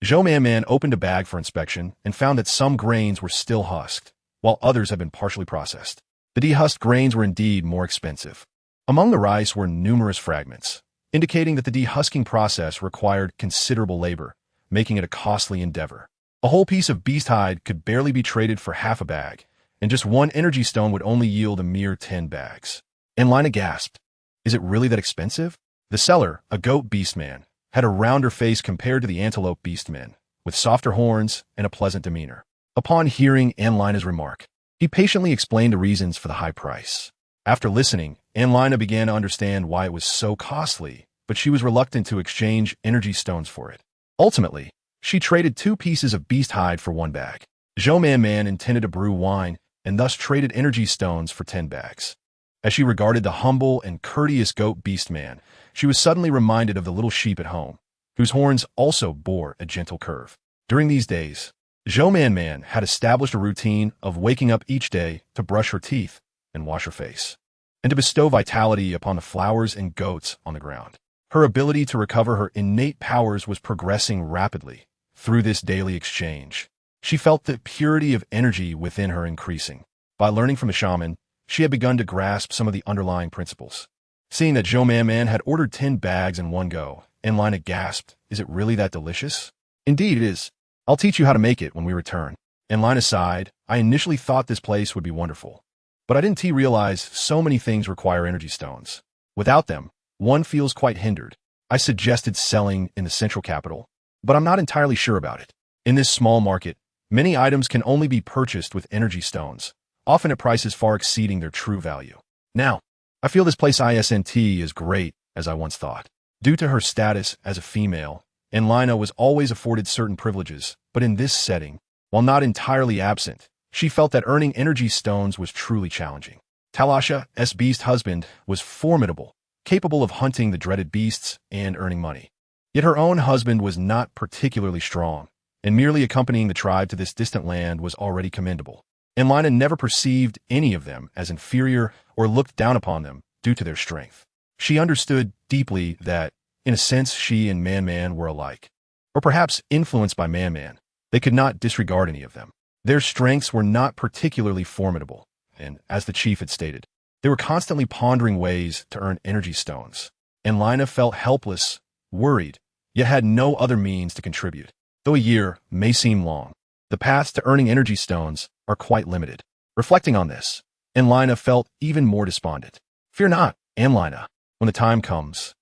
Zhou Man opened a bag for inspection and found that some grains were still husked, while others had been partially processed. The dehusked grains were indeed more expensive. Among the rice were numerous fragments, indicating that the dehusking process required considerable labor, making it a costly endeavor. A whole piece of beast hide could barely be traded for half a bag, and just 1 energy stone would only yield a mere 10 bags. Lina gasped, is it really that expensive? The seller, a goat beastman, had a rounder face compared to the antelope beastmen, with softer horns and a pleasant demeanor. Upon hearing Lina's remark, he patiently explained the reasons for the high price. After listening, Lina began to understand why it was so costly, but she was reluctant to exchange energy stones for it. Ultimately, she traded 2 pieces of beast hide for 1 bag. Zhou Man intended to brew wine and thus traded energy stones for 10 bags. As she regarded the humble and courteous goat beastman, she was suddenly reminded of the little sheep at home, whose horns also bore a gentle curve. During these days, Zhou Man had established a routine of waking up each day to brush her teeth and wash her face, and to bestow vitality upon the flowers and goats on the ground. Her ability to recover her innate powers was progressing rapidly through this daily exchange. She felt the purity of energy within her increasing. By learning from the shaman, she had begun to grasp some of the underlying principles. Seeing that Zhou Man had ordered 10 bags in one go, Lina gasped, "Is it really that delicious?" "Indeed it is. I'll teach you how to make it when we return." Lina sighed. "I initially thought this place would be wonderful, but I didn't realize so many things require energy stones. Without them, one feels quite hindered. I suggested selling in the central capital, but I'm not entirely sure about it. In this small market, many items can only be purchased with energy stones, often at prices far exceeding their true value. Now, I feel this place isn't as great as I once thought." Due to her status as a female, Lina was always afforded certain privileges, but in this setting, while not entirely absent, she felt that earning energy stones was truly challenging. Talasha's beast husband was formidable, capable of hunting the dreaded beasts and earning money. Yet her own husband was not particularly strong, and merely accompanying the tribe to this distant land was already commendable. Lina never perceived any of them as inferior or looked down upon them due to their strength. She understood deeply that, in a sense, she and Man were alike. Or perhaps influenced by Man, they could not disregard any of them. Their strengths were not particularly formidable, and, as the chief had stated, they were constantly pondering ways to earn energy stones. Lina felt helpless, worried, yet had no other means to contribute. Though a year may seem long, the paths to earning energy stones are quite limited. Reflecting on this, Lina felt even more despondent. "Fear not, Lina. When the time comes,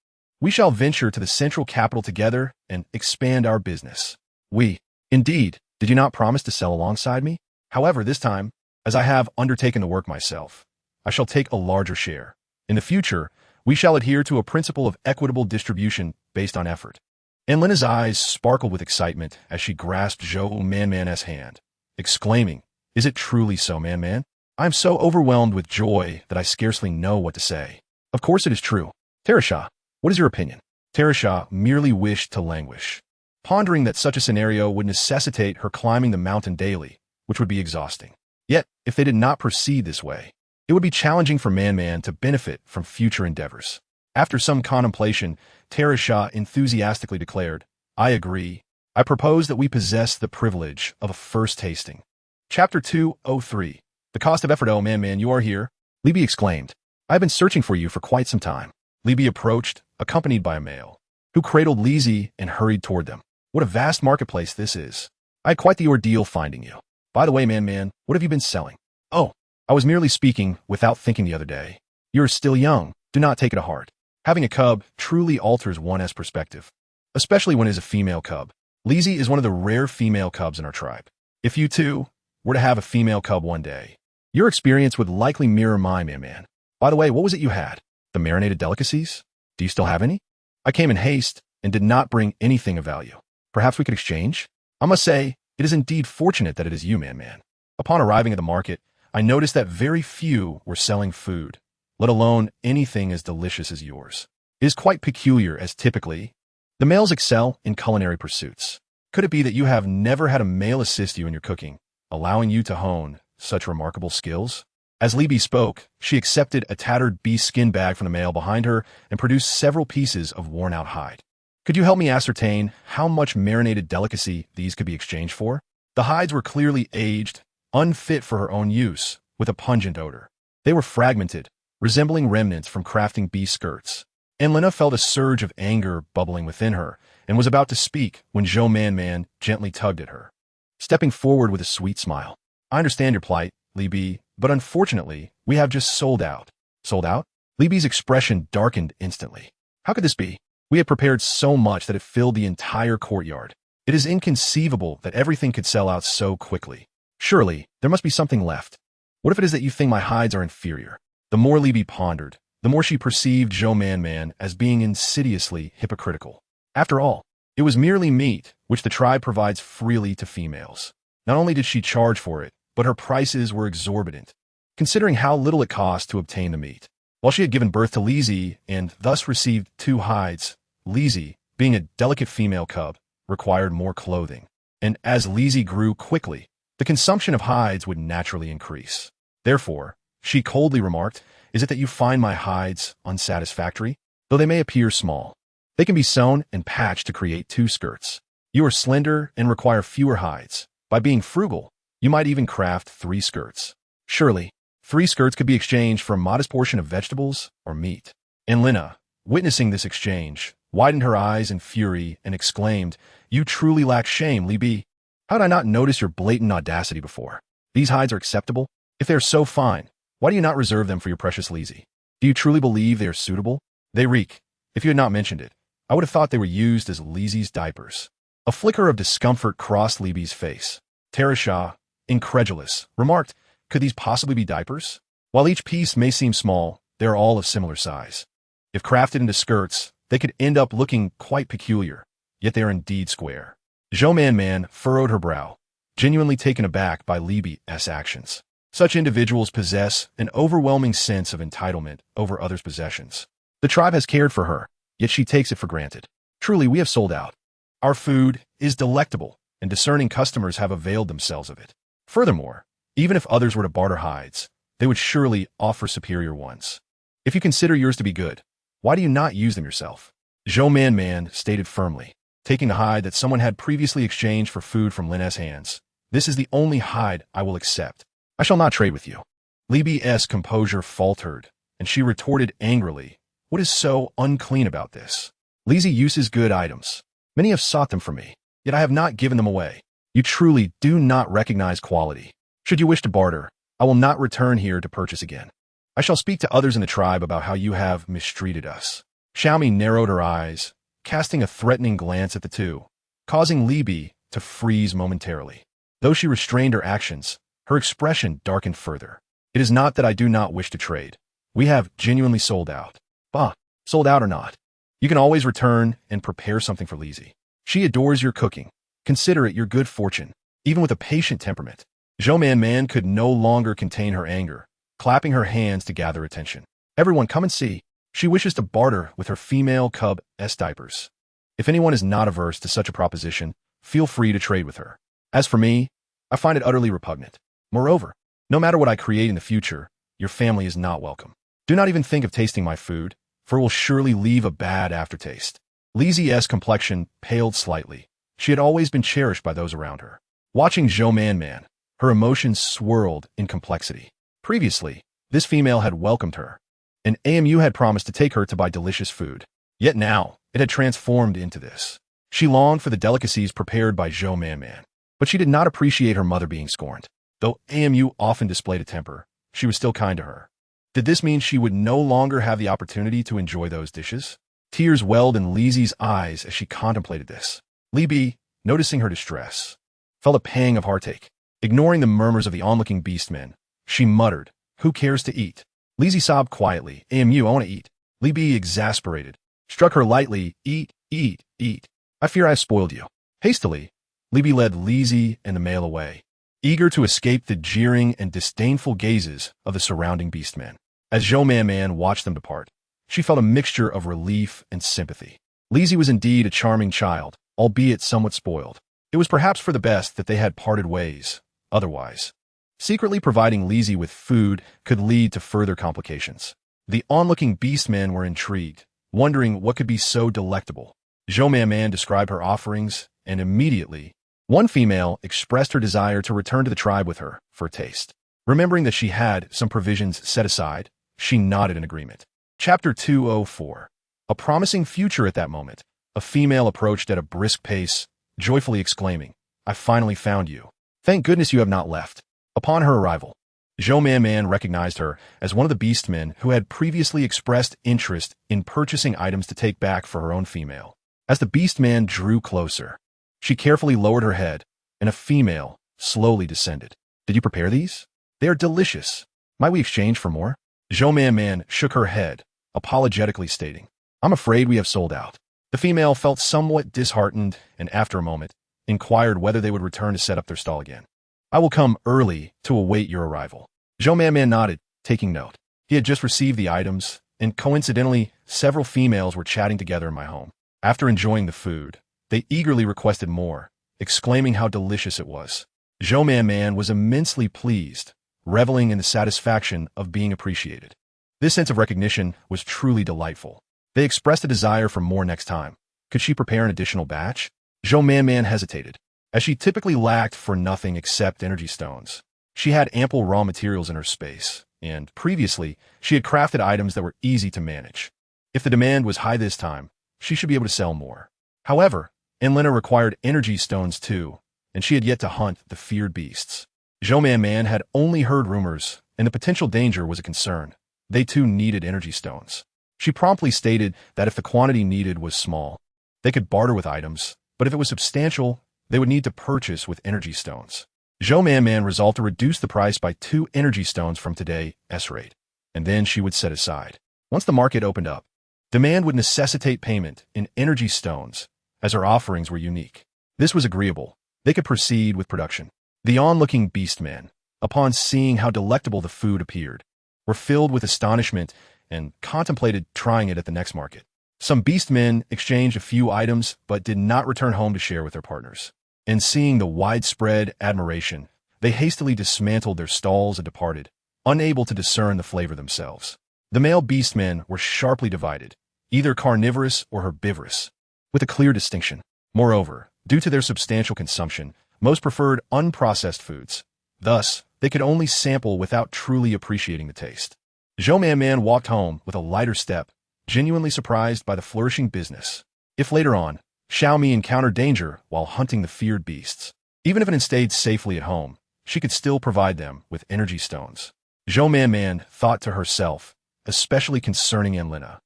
we shall venture to the central capital together and expand our business." "We? Indeed, did you not promise to sell alongside me? However, this time, as I have undertaken the work myself, I shall take a larger share. In the future, we shall adhere to a principle of equitable distribution based on effort." Lina's eyes sparkled with excitement as she grasped Zhou Man's hand, exclaiming, "Is it truly so, Man? I am so overwhelmed with joy that I scarcely know what to say." "Of course it is true. Tarisha, what is your opinion?" Tarisha merely wished to languish, pondering that such a scenario would necessitate her climbing the mountain daily, which would be exhausting. Yet, if they did not proceed this way, it would be challenging for Man to benefit from future endeavors. After some contemplation, Tarisha enthusiastically declared, "I agree. I propose that we possess the privilege of a first tasting." Chapter 203. The cost of effort. "Oh, Man, you are here," Libby exclaimed. "I have been searching for you for quite some time." Libby approached, accompanied by a male, who cradled Lizzie and hurried toward them. "What a vast marketplace this is. I had quite the ordeal finding you. By the way, Man, what have you been selling?" "Oh, I was merely speaking without thinking the other day. You are still young. Do not take it to heart. Having a cub truly alters one's perspective, especially when it is a female cub. Lizzie is one of the rare female cubs in our tribe. If you, too, were to have a female cub one day, your experience would likely mirror mine, Man. By the way, what was it you had? The marinated delicacies? Do you still have any? I came in haste and did not bring anything of value. Perhaps we could exchange? I must say, it is indeed fortunate that it is you, Man. Upon arriving at the market, I noticed that very few were selling food, let alone anything as delicious as yours. It is quite peculiar, as typically, the males excel in culinary pursuits. Could it be that you have never had a male assist you in your cooking, allowing you to hone such remarkable skills?" As Libby spoke, she accepted a tattered beast skin bag from the male behind her and produced several pieces of worn-out hide. "Could you help me ascertain how much marinated delicacy these could be exchanged for?" The hides were clearly aged, unfit for her own use, with a pungent odor. They were fragmented, resembling remnants from crafting beast skirts. Lina felt a surge of anger bubbling within her and was about to speak when Zhou Man gently tugged at her, stepping forward with a sweet smile. "I understand your plight, Libby, but unfortunately, we have just sold out." "Sold out?" Libby's expression darkened instantly. "How could this be? We had prepared so much that it filled the entire courtyard. It is inconceivable that everything could sell out so quickly. Surely, there must be something left. What if it is that you think my hides are inferior?" The more Libby pondered, the more she perceived Zhou Man as being insidiously hypocritical. After all, it was merely meat, which the tribe provides freely to females. Not only did she charge for it, but her prices were exorbitant, considering how little it cost to obtain the meat. While she had given birth to Lizzie and thus received 2 hides, Lizzie, being a delicate female cub, required more clothing. and as Lizzie grew quickly, the consumption of hides would naturally increase. Therefore, she coldly remarked, "Is it that you find my hides unsatisfactory? Though they may appear small, they can be sewn and patched to create 2 skirts. You are slender and require fewer hides. By being frugal, you might even craft 3 skirts. Surely, 3 skirts could be exchanged for a modest portion of vegetables or meat." And Lena, witnessing this exchange, widened her eyes in fury and exclaimed, "You truly lack shame, Libby. How did I not notice your blatant audacity before? These hides are acceptable? If they are so fine, why do you not reserve them for your precious Lizzie? Do you truly believe they are suitable? They reek. If you had not mentioned it, I would have thought they were used as Lizzie's diapers." A flicker of discomfort crossed Libby's face. Tara Shaw, incredulous, remarked, "Could these possibly be diapers? While each piece may seem small, they are all of similar size. If crafted into skirts, they could end up looking quite peculiar, yet they are indeed square." Jo Man furrowed her brow, genuinely taken aback by Libby's actions. Such individuals possess an overwhelming sense of entitlement over others' possessions. The tribe has cared for her, yet she takes it for granted. Truly, we have sold out. Our food is delectable, and discerning customers have availed themselves of it. Furthermore, even if others were to barter hides, they would surely offer superior ones. If you consider yours to be good, why do you not use them yourself? Jo Man stated firmly, taking the hide that someone had previously exchanged for food from Lena's hands. "This is the only hide I will accept. I shall not trade with you." Libby's composure faltered, and she retorted angrily, "What is so unclean about this? Lizzie uses good items. Many have sought them from me, yet I have not given them away. You truly do not recognize quality. Should you wish to barter, I will not return here to purchase again. I shall speak to others in the tribe about how you have mistreated us." Xiaomi narrowed her eyes, casting a threatening glance at the two, causing Libby to freeze momentarily. Though she restrained her actions, her expression darkened further. "It is not that I do not wish to trade. We have genuinely sold out. Bah, sold out or not, you can always return and prepare something for Lizzie. She adores your cooking. Consider it your good fortune, even with a patient temperament." Jo Man could no longer contain her anger, clapping her hands to gather attention. "Everyone, come and see. She wishes to barter with her female cub's diapers. If anyone is not averse to such a proposition, feel free to trade with her. As for me, I find it utterly repugnant. Moreover, no matter what I create in the future, your family is not welcome. Do not even think of tasting my food, for it will surely leave a bad aftertaste." Lizzie's complexion paled slightly. She had always been cherished by those around her. Watching Jo Man, her emotions swirled in complexity. Previously, this female had welcomed her, and AMU had promised to take her to buy delicious food. Yet now, it had transformed into this. She longed for the delicacies prepared by Jo Man, but she did not appreciate her mother being scorned. Though AMU often displayed a temper, she was still kind to her. Did this mean she would no longer have the opportunity to enjoy those dishes? Tears welled in Lizzie's eyes as she contemplated this. Libby, noticing her distress, felt a pang of heartache. Ignoring the murmurs of the onlooking Beastman, she muttered, "Who cares to eat?" Lizzie sobbed quietly, "AMU, I want to eat." Libby, exasperated, struck her lightly, "Eat, eat, eat. I fear I have spoiled you." Hastily, Libby led Lizzie and the male away, eager to escape the jeering and disdainful gazes of the surrounding Beastmen. As Jo Man watched them depart, she felt a mixture of relief and sympathy. Lizzie was indeed a charming child, albeit somewhat spoiled. It was perhaps for the best that they had parted ways. Otherwise, secretly providing Lizzie with food could lead to further complications. The onlooking Beastmen were intrigued, wondering what could be so delectable. Jo Man described her offerings, and immediately, one female expressed her desire to return to the tribe with her for a taste. Remembering that she had some provisions set aside, she nodded in agreement. Chapter 204. A promising future. At that moment, a female approached at a brisk pace, joyfully exclaiming, "I finally found you. Thank goodness you have not left." Upon her arrival, Jo Man recognized her as one of the Beastmen who had previously expressed interest in purchasing items to take back for her own female. As the Beastman drew closer, she carefully lowered her head, and a female slowly descended. "Did you prepare these? They are delicious. Might we exchange for more?" Jo Man shook her head, apologetically stating, "I'm afraid we have sold out." The female felt somewhat disheartened and, after a moment, inquired whether they would return to set up their stall again. "I will come early to await your arrival." Jo Man nodded, taking note. He had just received the items, and coincidentally, several females were chatting together in my home. After enjoying the food, they eagerly requested more, exclaiming how delicious it was. Zhou Man was immensely pleased, reveling in the satisfaction of being appreciated. This sense of recognition was truly delightful. They expressed a desire for more next time. Could she prepare an additional batch? Zhou Man hesitated, as she typically lacked for nothing except energy stones. She had ample raw materials in her space, and previously, she had crafted items that were easy to manage. If the demand was high this time, she should be able to sell more. However, Anlina required energy stones too, and she had yet to hunt the feared beasts. Zhou Man had only heard rumors, and the potential danger was a concern. They too needed energy stones. She promptly stated that if the quantity needed was small, they could barter with items, but if it was substantial, they would need to purchase with energy stones. Zhou Man resolved to reduce the price by 2 energy stones from today's rate, and then she would set aside. Once the market opened up, demand would necessitate payment in energy stones, as her offerings were unique. This was agreeable. They could proceed with production. The onlooking Beastman, upon seeing how delectable the food appeared, were filled with astonishment and contemplated trying it at the next market. Some Beastmen exchanged a few items but did not return home to share with their partners. And seeing the widespread admiration, they hastily dismantled their stalls and departed, unable to discern the flavor themselves. The male Beastmen were sharply divided, either carnivorous or herbivorous, with a clear distinction. Moreover, due to their substantial consumption, most preferred unprocessed foods. Thus, they could only sample without truly appreciating the taste. Zhou Man walked home with a lighter step, genuinely surprised by the flourishing business. If later on, Xiaomi encountered danger while hunting the feared beasts, even if it stayed safely at home, she could still provide them with energy stones. Zhou Man thought to herself, especially concerning Anlina,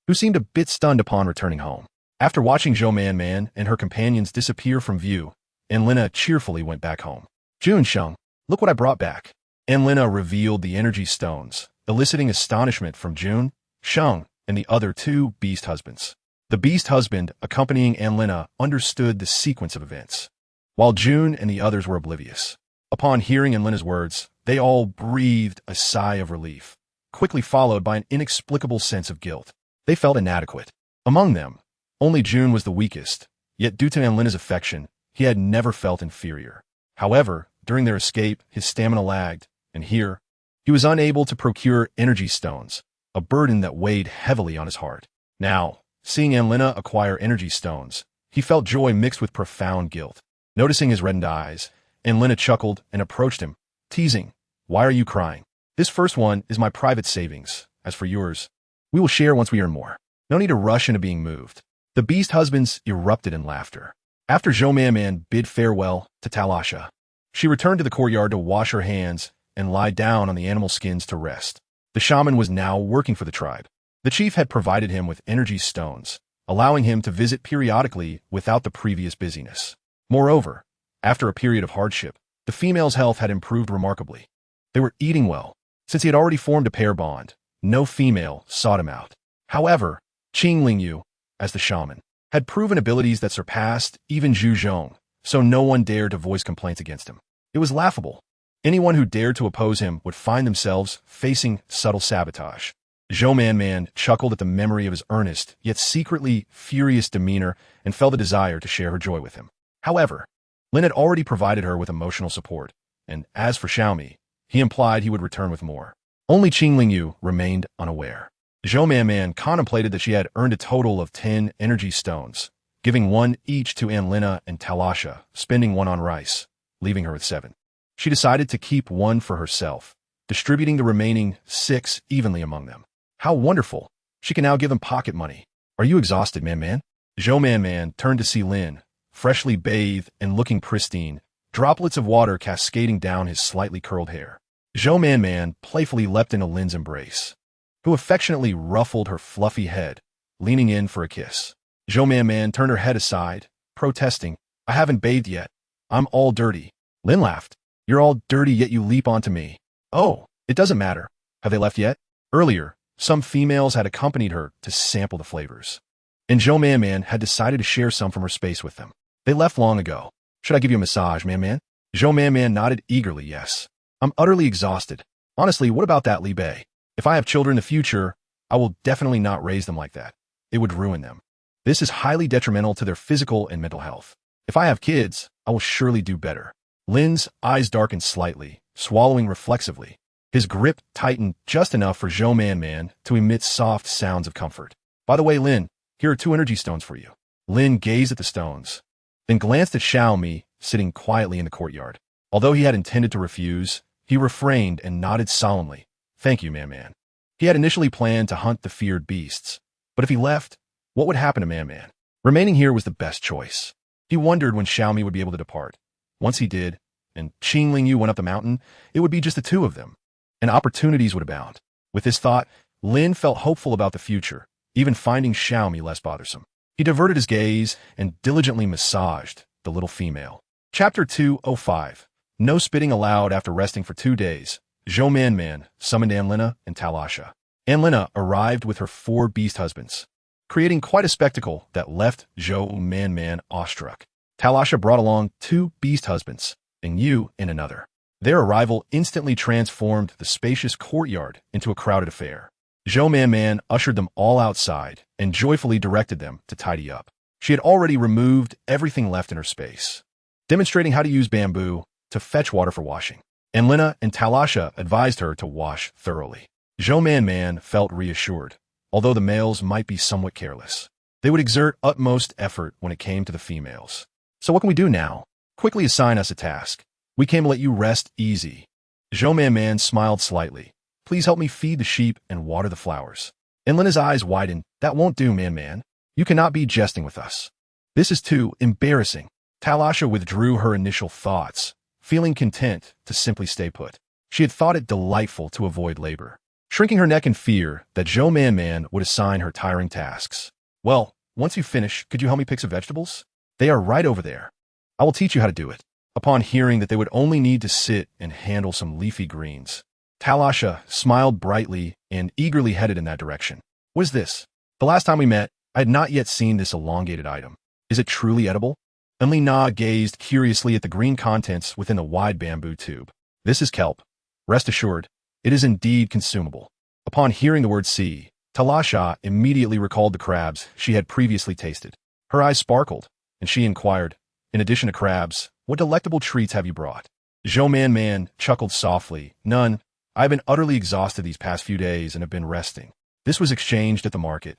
who seemed a bit stunned upon returning home. After watching Zhou Man and her companions disappear from view, Anlina cheerfully went back home. Jun Sheng, look what I brought back. Anlina revealed the energy stones, eliciting astonishment from Jun, Sheng, and the other 2 beast husbands. The beast husband accompanying Anlina understood the sequence of events, while Jun and the others were oblivious. Upon hearing Anlina's words, they all breathed a sigh of relief, quickly followed by an inexplicable sense of guilt. They felt inadequate. Among them, only Jun was the weakest, yet due to Anlina's affection, he had never felt inferior. However, during their escape, his stamina lagged, and here, he was unable to procure energy stones, a burden that weighed heavily on his heart. Now, seeing Anlina acquire energy stones, he felt joy mixed with profound guilt. Noticing his reddened eyes, Anlina chuckled and approached him, teasing, "Why are you crying? This first one is my private savings. As for yours, we will share once we earn more. No need to rush into being moved." The beast husbands erupted in laughter. After Zhou Man bid farewell to Talasha, she returned to the courtyard to wash her hands and lie down on the animal skins to rest. The shaman was now working for the tribe. The chief had provided him with energy stones, allowing him to visit periodically without the previous busyness. Moreover, after a period of hardship, the female's health had improved remarkably. They were eating well. Since he had already formed a pair bond, no female sought him out. However, Qing Lingyu, as the shaman, had proven abilities that surpassed even Zhu Zhong, so no one dared to voice complaints against him. It was laughable. Anyone who dared to oppose him would find themselves facing subtle sabotage. Zhou Man chuckled at the memory of his earnest, yet secretly furious demeanor and felt a desire to share her joy with him. However, Lin had already provided her with emotional support, and as for Xiaomi, he implied he would return with more. Only Qing Lingyu remained unaware. Zhou Man contemplated that she had earned a total of 10 energy stones, giving 1 each to Anlina and Talasha, spending 1 on rice, leaving her with 7. She decided to keep 1 for herself, distributing the remaining 6 evenly among them. How wonderful! She can now give them pocket money. Are you exhausted, Man? Zhou Man turned to see Lin, freshly bathed and looking pristine, droplets of water cascading down his slightly curled hair. Zhou Man playfully leapt into Lin's embrace, who affectionately ruffled her fluffy head, leaning in for a kiss. Zhou Man turned her head aside, protesting, "I haven't bathed yet. I'm all dirty." Lin laughed. "You're all dirty, yet you leap onto me." "Oh, it doesn't matter. Have they left yet?" Earlier, some females had accompanied her to sample the flavors, and Zhou Man had decided to share some from her space with them. "They left long ago. Should I give you a massage, Man?" Zhou Man nodded eagerly, "Yes. I'm utterly exhausted. Honestly, what about that, Li Bei? If I have children in the future, I will definitely not raise them like that. It would ruin them. This is highly detrimental to their physical and mental health." If I have kids, I will surely do better. Lin's eyes darkened slightly, swallowing reflexively. His grip tightened just enough for Zhou Man to emit soft sounds of comfort. By the way, Lin, here are 2 energy stones for you. Lin gazed at the stones, then glanced at Xiaomi, sitting quietly in the courtyard. Although he had intended to refuse, he refrained and nodded solemnly. Thank you, Man. He had initially planned to hunt the feared beasts, but if he left, what would happen to Man? Remaining here was the best choice. He wondered when Xiaomi would be able to depart. Once he did, and Qing Yu went up the mountain, it would be just the 2 of them, and opportunities would abound. With this thought, Lin felt hopeful about the future, even finding Xiaomi less bothersome. He diverted his gaze and diligently massaged the little female. Chapter 205. No spitting allowed after resting for 2 days. Zhou Man summoned Anlina and Talasha. Anlina arrived with her 4 beast husbands, creating quite a spectacle that left Zhou Man awestruck. Talasha brought along 2 beast husbands, and Yu in another. Their arrival instantly transformed the spacious courtyard into a crowded affair. Zhou Man ushered them all outside and joyfully directed them to tidy up. She had already removed everything left in her space, demonstrating how to use bamboo to fetch water for washing. Anlina and Talasha advised her to wash thoroughly. Zhou Man felt reassured, although the males might be somewhat careless. They would exert utmost effort when it came to the females. So what can we do now? Quickly assign us a task. We came to let you rest easy. Zhou Man smiled slightly. Please help me feed the sheep and water the flowers. Anlina's eyes widened. That won't do, Man. You cannot be jesting with us. This is too embarrassing. Talasha withdrew her initial thoughts, feeling content to simply stay put. She had thought it delightful to avoid labor, shrinking her neck in fear that Zhou Man would assign her tiring tasks. Well, once you finish, could you help me pick some vegetables? They are right over there. I will teach you how to do it. Upon hearing that they would only need to sit and handle some leafy greens, Talasha smiled brightly and eagerly headed in that direction. What is this? The last time we met, I had not yet seen this elongated item. Is it truly edible? Na gazed curiously at the green contents within the wide bamboo tube. This is kelp. Rest assured, it is indeed consumable. Upon hearing the word sea, Talasha immediately recalled the crabs she had previously tasted. Her eyes sparkled, and she inquired, in addition to crabs, what delectable treats have you brought? Zhou Man chuckled softly. None. I've been utterly exhausted these past few days and have been resting. This was exchanged at the market.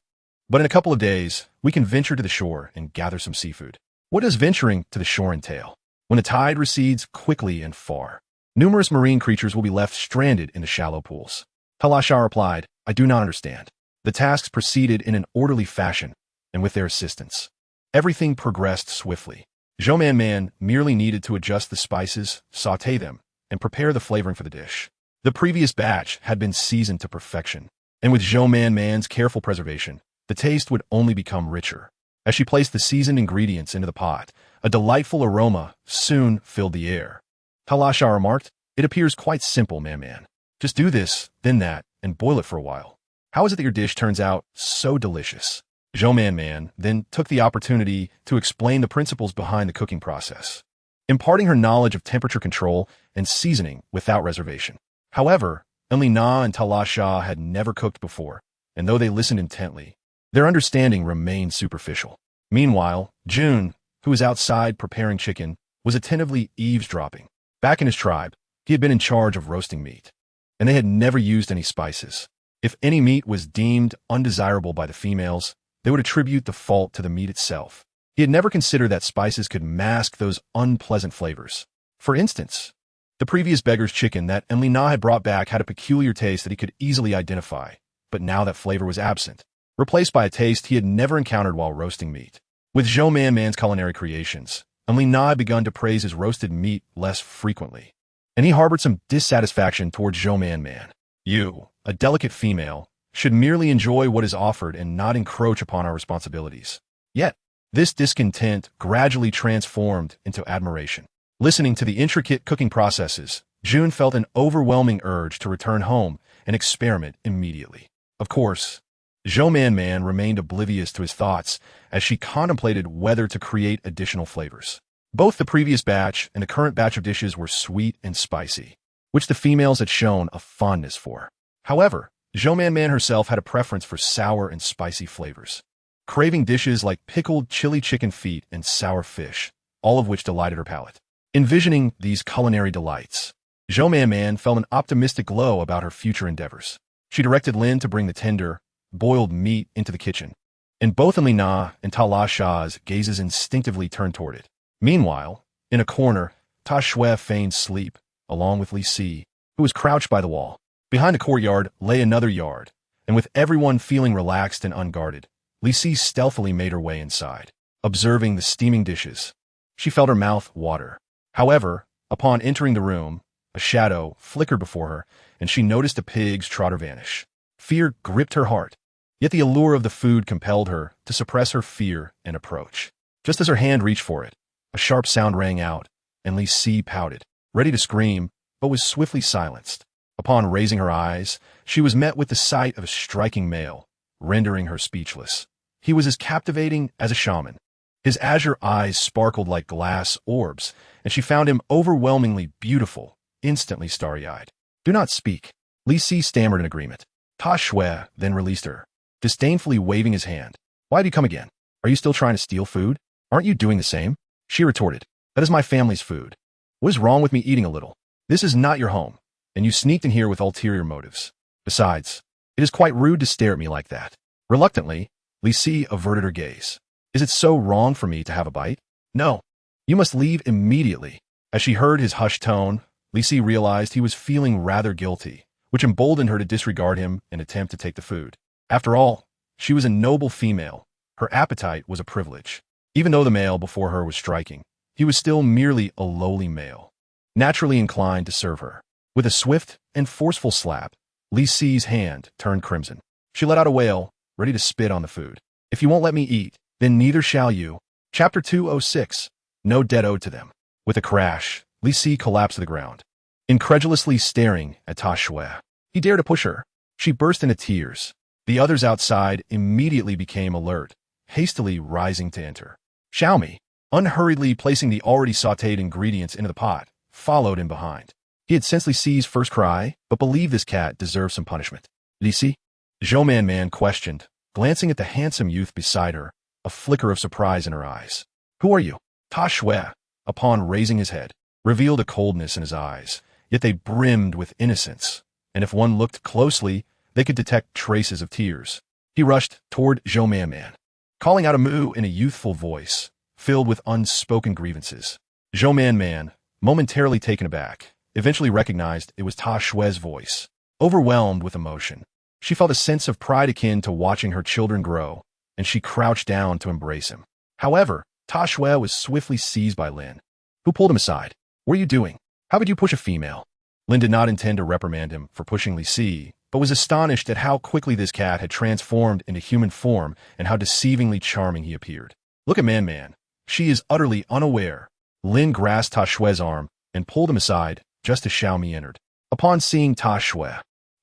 But in a couple of days, we can venture to the shore and gather some seafood. What does venturing to the shore entail? When the tide recedes quickly and far, numerous marine creatures will be left stranded in the shallow pools. Talasha replied, I do not understand. The tasks proceeded in an orderly fashion, and with their assistance, everything progressed swiftly. Zhou Man merely needed to adjust the spices, sauté them, and prepare the flavoring for the dish. The previous batch had been seasoned to perfection, and with Zhou Man's careful preservation, the taste would only become richer. As she placed the seasoned ingredients into the pot, a delightful aroma soon filled the air. Talasha remarked, it appears quite simple, Man. Just do this, then that, and boil it for a while. How is it that your dish turns out so delicious? Zhou Man then took the opportunity to explain the principles behind the cooking process, imparting her knowledge of temperature control and seasoning without reservation. However, only Na and Talasha had never cooked before, and though they listened intently, their understanding remained superficial. Meanwhile, June, who was outside preparing chicken, was attentively eavesdropping. Back in his tribe, he had been in charge of roasting meat, and they had never used any spices. If any meat was deemed undesirable by the females, they would attribute the fault to the meat itself. He had never considered that spices could mask those unpleasant flavors. For instance, the previous beggar's chicken that Na had brought back had a peculiar taste that he could easily identify, but now that flavor was absent, replaced by a taste he had never encountered while roasting meat. With Zhou Man's culinary creations, Na had begun to praise his roasted meat less frequently, and he harbored some dissatisfaction towards Zhou Man. You, a delicate female, should merely enjoy what is offered and not encroach upon our responsibilities. Yet, this discontent gradually transformed into admiration. Listening to the intricate cooking processes, June felt an overwhelming urge to return home and experiment immediately. Of course, Zhou Man remained oblivious to his thoughts as she contemplated whether to create additional flavors. Both the previous batch and the current batch of dishes were sweet and spicy, which the females had shown a fondness for. However, Zhou Man herself had a preference for sour and spicy flavors, craving dishes like pickled chili chicken feet and sour fish, all of which delighted her palate. Envisioning these culinary delights, Zhou Man felt an optimistic glow about her future endeavors. She directed Lin to bring the tender, boiled meat into the kitchen, and both Li Na and Ta La Sha's gazes instinctively turned toward it. Meanwhile, in a corner, Ta Shui feigned sleep, along with Li Si, who was crouched by the wall. Behind the courtyard lay another yard, and with everyone feeling relaxed and unguarded, Li Si stealthily made her way inside. Observing the steaming dishes, she felt her mouth water. However, upon entering the room, a shadow flickered before her, and she noticed a pig's trotter vanish. Fear gripped her heart, yet the allure of the food compelled her to suppress her fear and approach. Just as her hand reached for it, a sharp sound rang out, and Li Si pouted, ready to scream, but was swiftly silenced. Upon raising her eyes, she was met with the sight of a striking male, rendering her speechless. He was as captivating as a shaman. His azure eyes sparkled like glass orbs, and she found him overwhelmingly beautiful, instantly starry-eyed. "Do not speak." Li Si stammered in agreement. Ta Shui then released her, disdainfully waving his hand. "Why have you come again? Are you still trying to steal food? Aren't you doing the same?" She retorted. "That is my family's food. What is wrong with me eating a little? This is not your home, and you sneaked in here with ulterior motives. Besides, it is quite rude to stare at me like that." Reluctantly, Li Si averted her gaze. "Is it so wrong for me to have a bite? No. You must leave immediately." As she heard his hushed tone, Li Si realized he was feeling rather guilty, which emboldened her to disregard him and attempt to take the food. After all, she was a noble female. Her appetite was a privilege. Even though the male before her was striking, he was still merely a lowly male, naturally inclined to serve her. With a swift and forceful slap, Li Si's hand turned crimson. She let out a wail, ready to spit on the food. "If you won't let me eat, then neither shall you." Chapter 206. No debt owed to them. With a crash, Li Si collapsed to the ground, incredulously staring at Ta Shui. He dared to push her. She burst into tears. The others outside immediately became alert, hastily rising to enter. Xiaomi, unhurriedly placing the already sautéed ingredients into the pot, followed in behind. He had sensed Li Si's first cry, but believed this cat deserved some punishment. "Li Si?" Zhou Man questioned, glancing at the handsome youth beside her, a flicker of surprise in her eyes. "Who are you?" Ta Shui, upon raising his head, revealed a coldness in his eyes, yet they brimmed with innocence, and if one looked closely, they could detect traces of tears. He rushed toward Zhou Man, calling out a moo in a youthful voice, filled with unspoken grievances. Zhou Man, momentarily taken aback, eventually recognized it was Ta Shui's voice. Overwhelmed with emotion, she felt a sense of pride akin to watching her children grow, and she crouched down to embrace him. However, Ta Shui was swiftly seized by Lin, who pulled him aside. "What are you doing? How could you push a female?" Lin did not intend to reprimand him for pushing Li Si, but was astonished at how quickly this cat had transformed into human form and how deceivingly charming he appeared. "Look at Man. She is utterly unaware." Lin grasped Ta Shui's arm and pulled him aside just as Xiaomi entered. Upon seeing Ta Shui,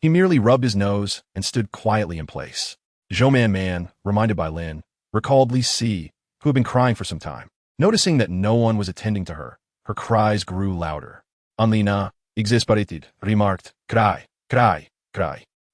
he merely rubbed his nose and stood quietly in place. Zhou Man, reminded by Lin, recalled Li Si, who had been crying for some time. Noticing that no one was attending to her, her cries grew louder. Li Na, exasperated, remarked, "Cry. What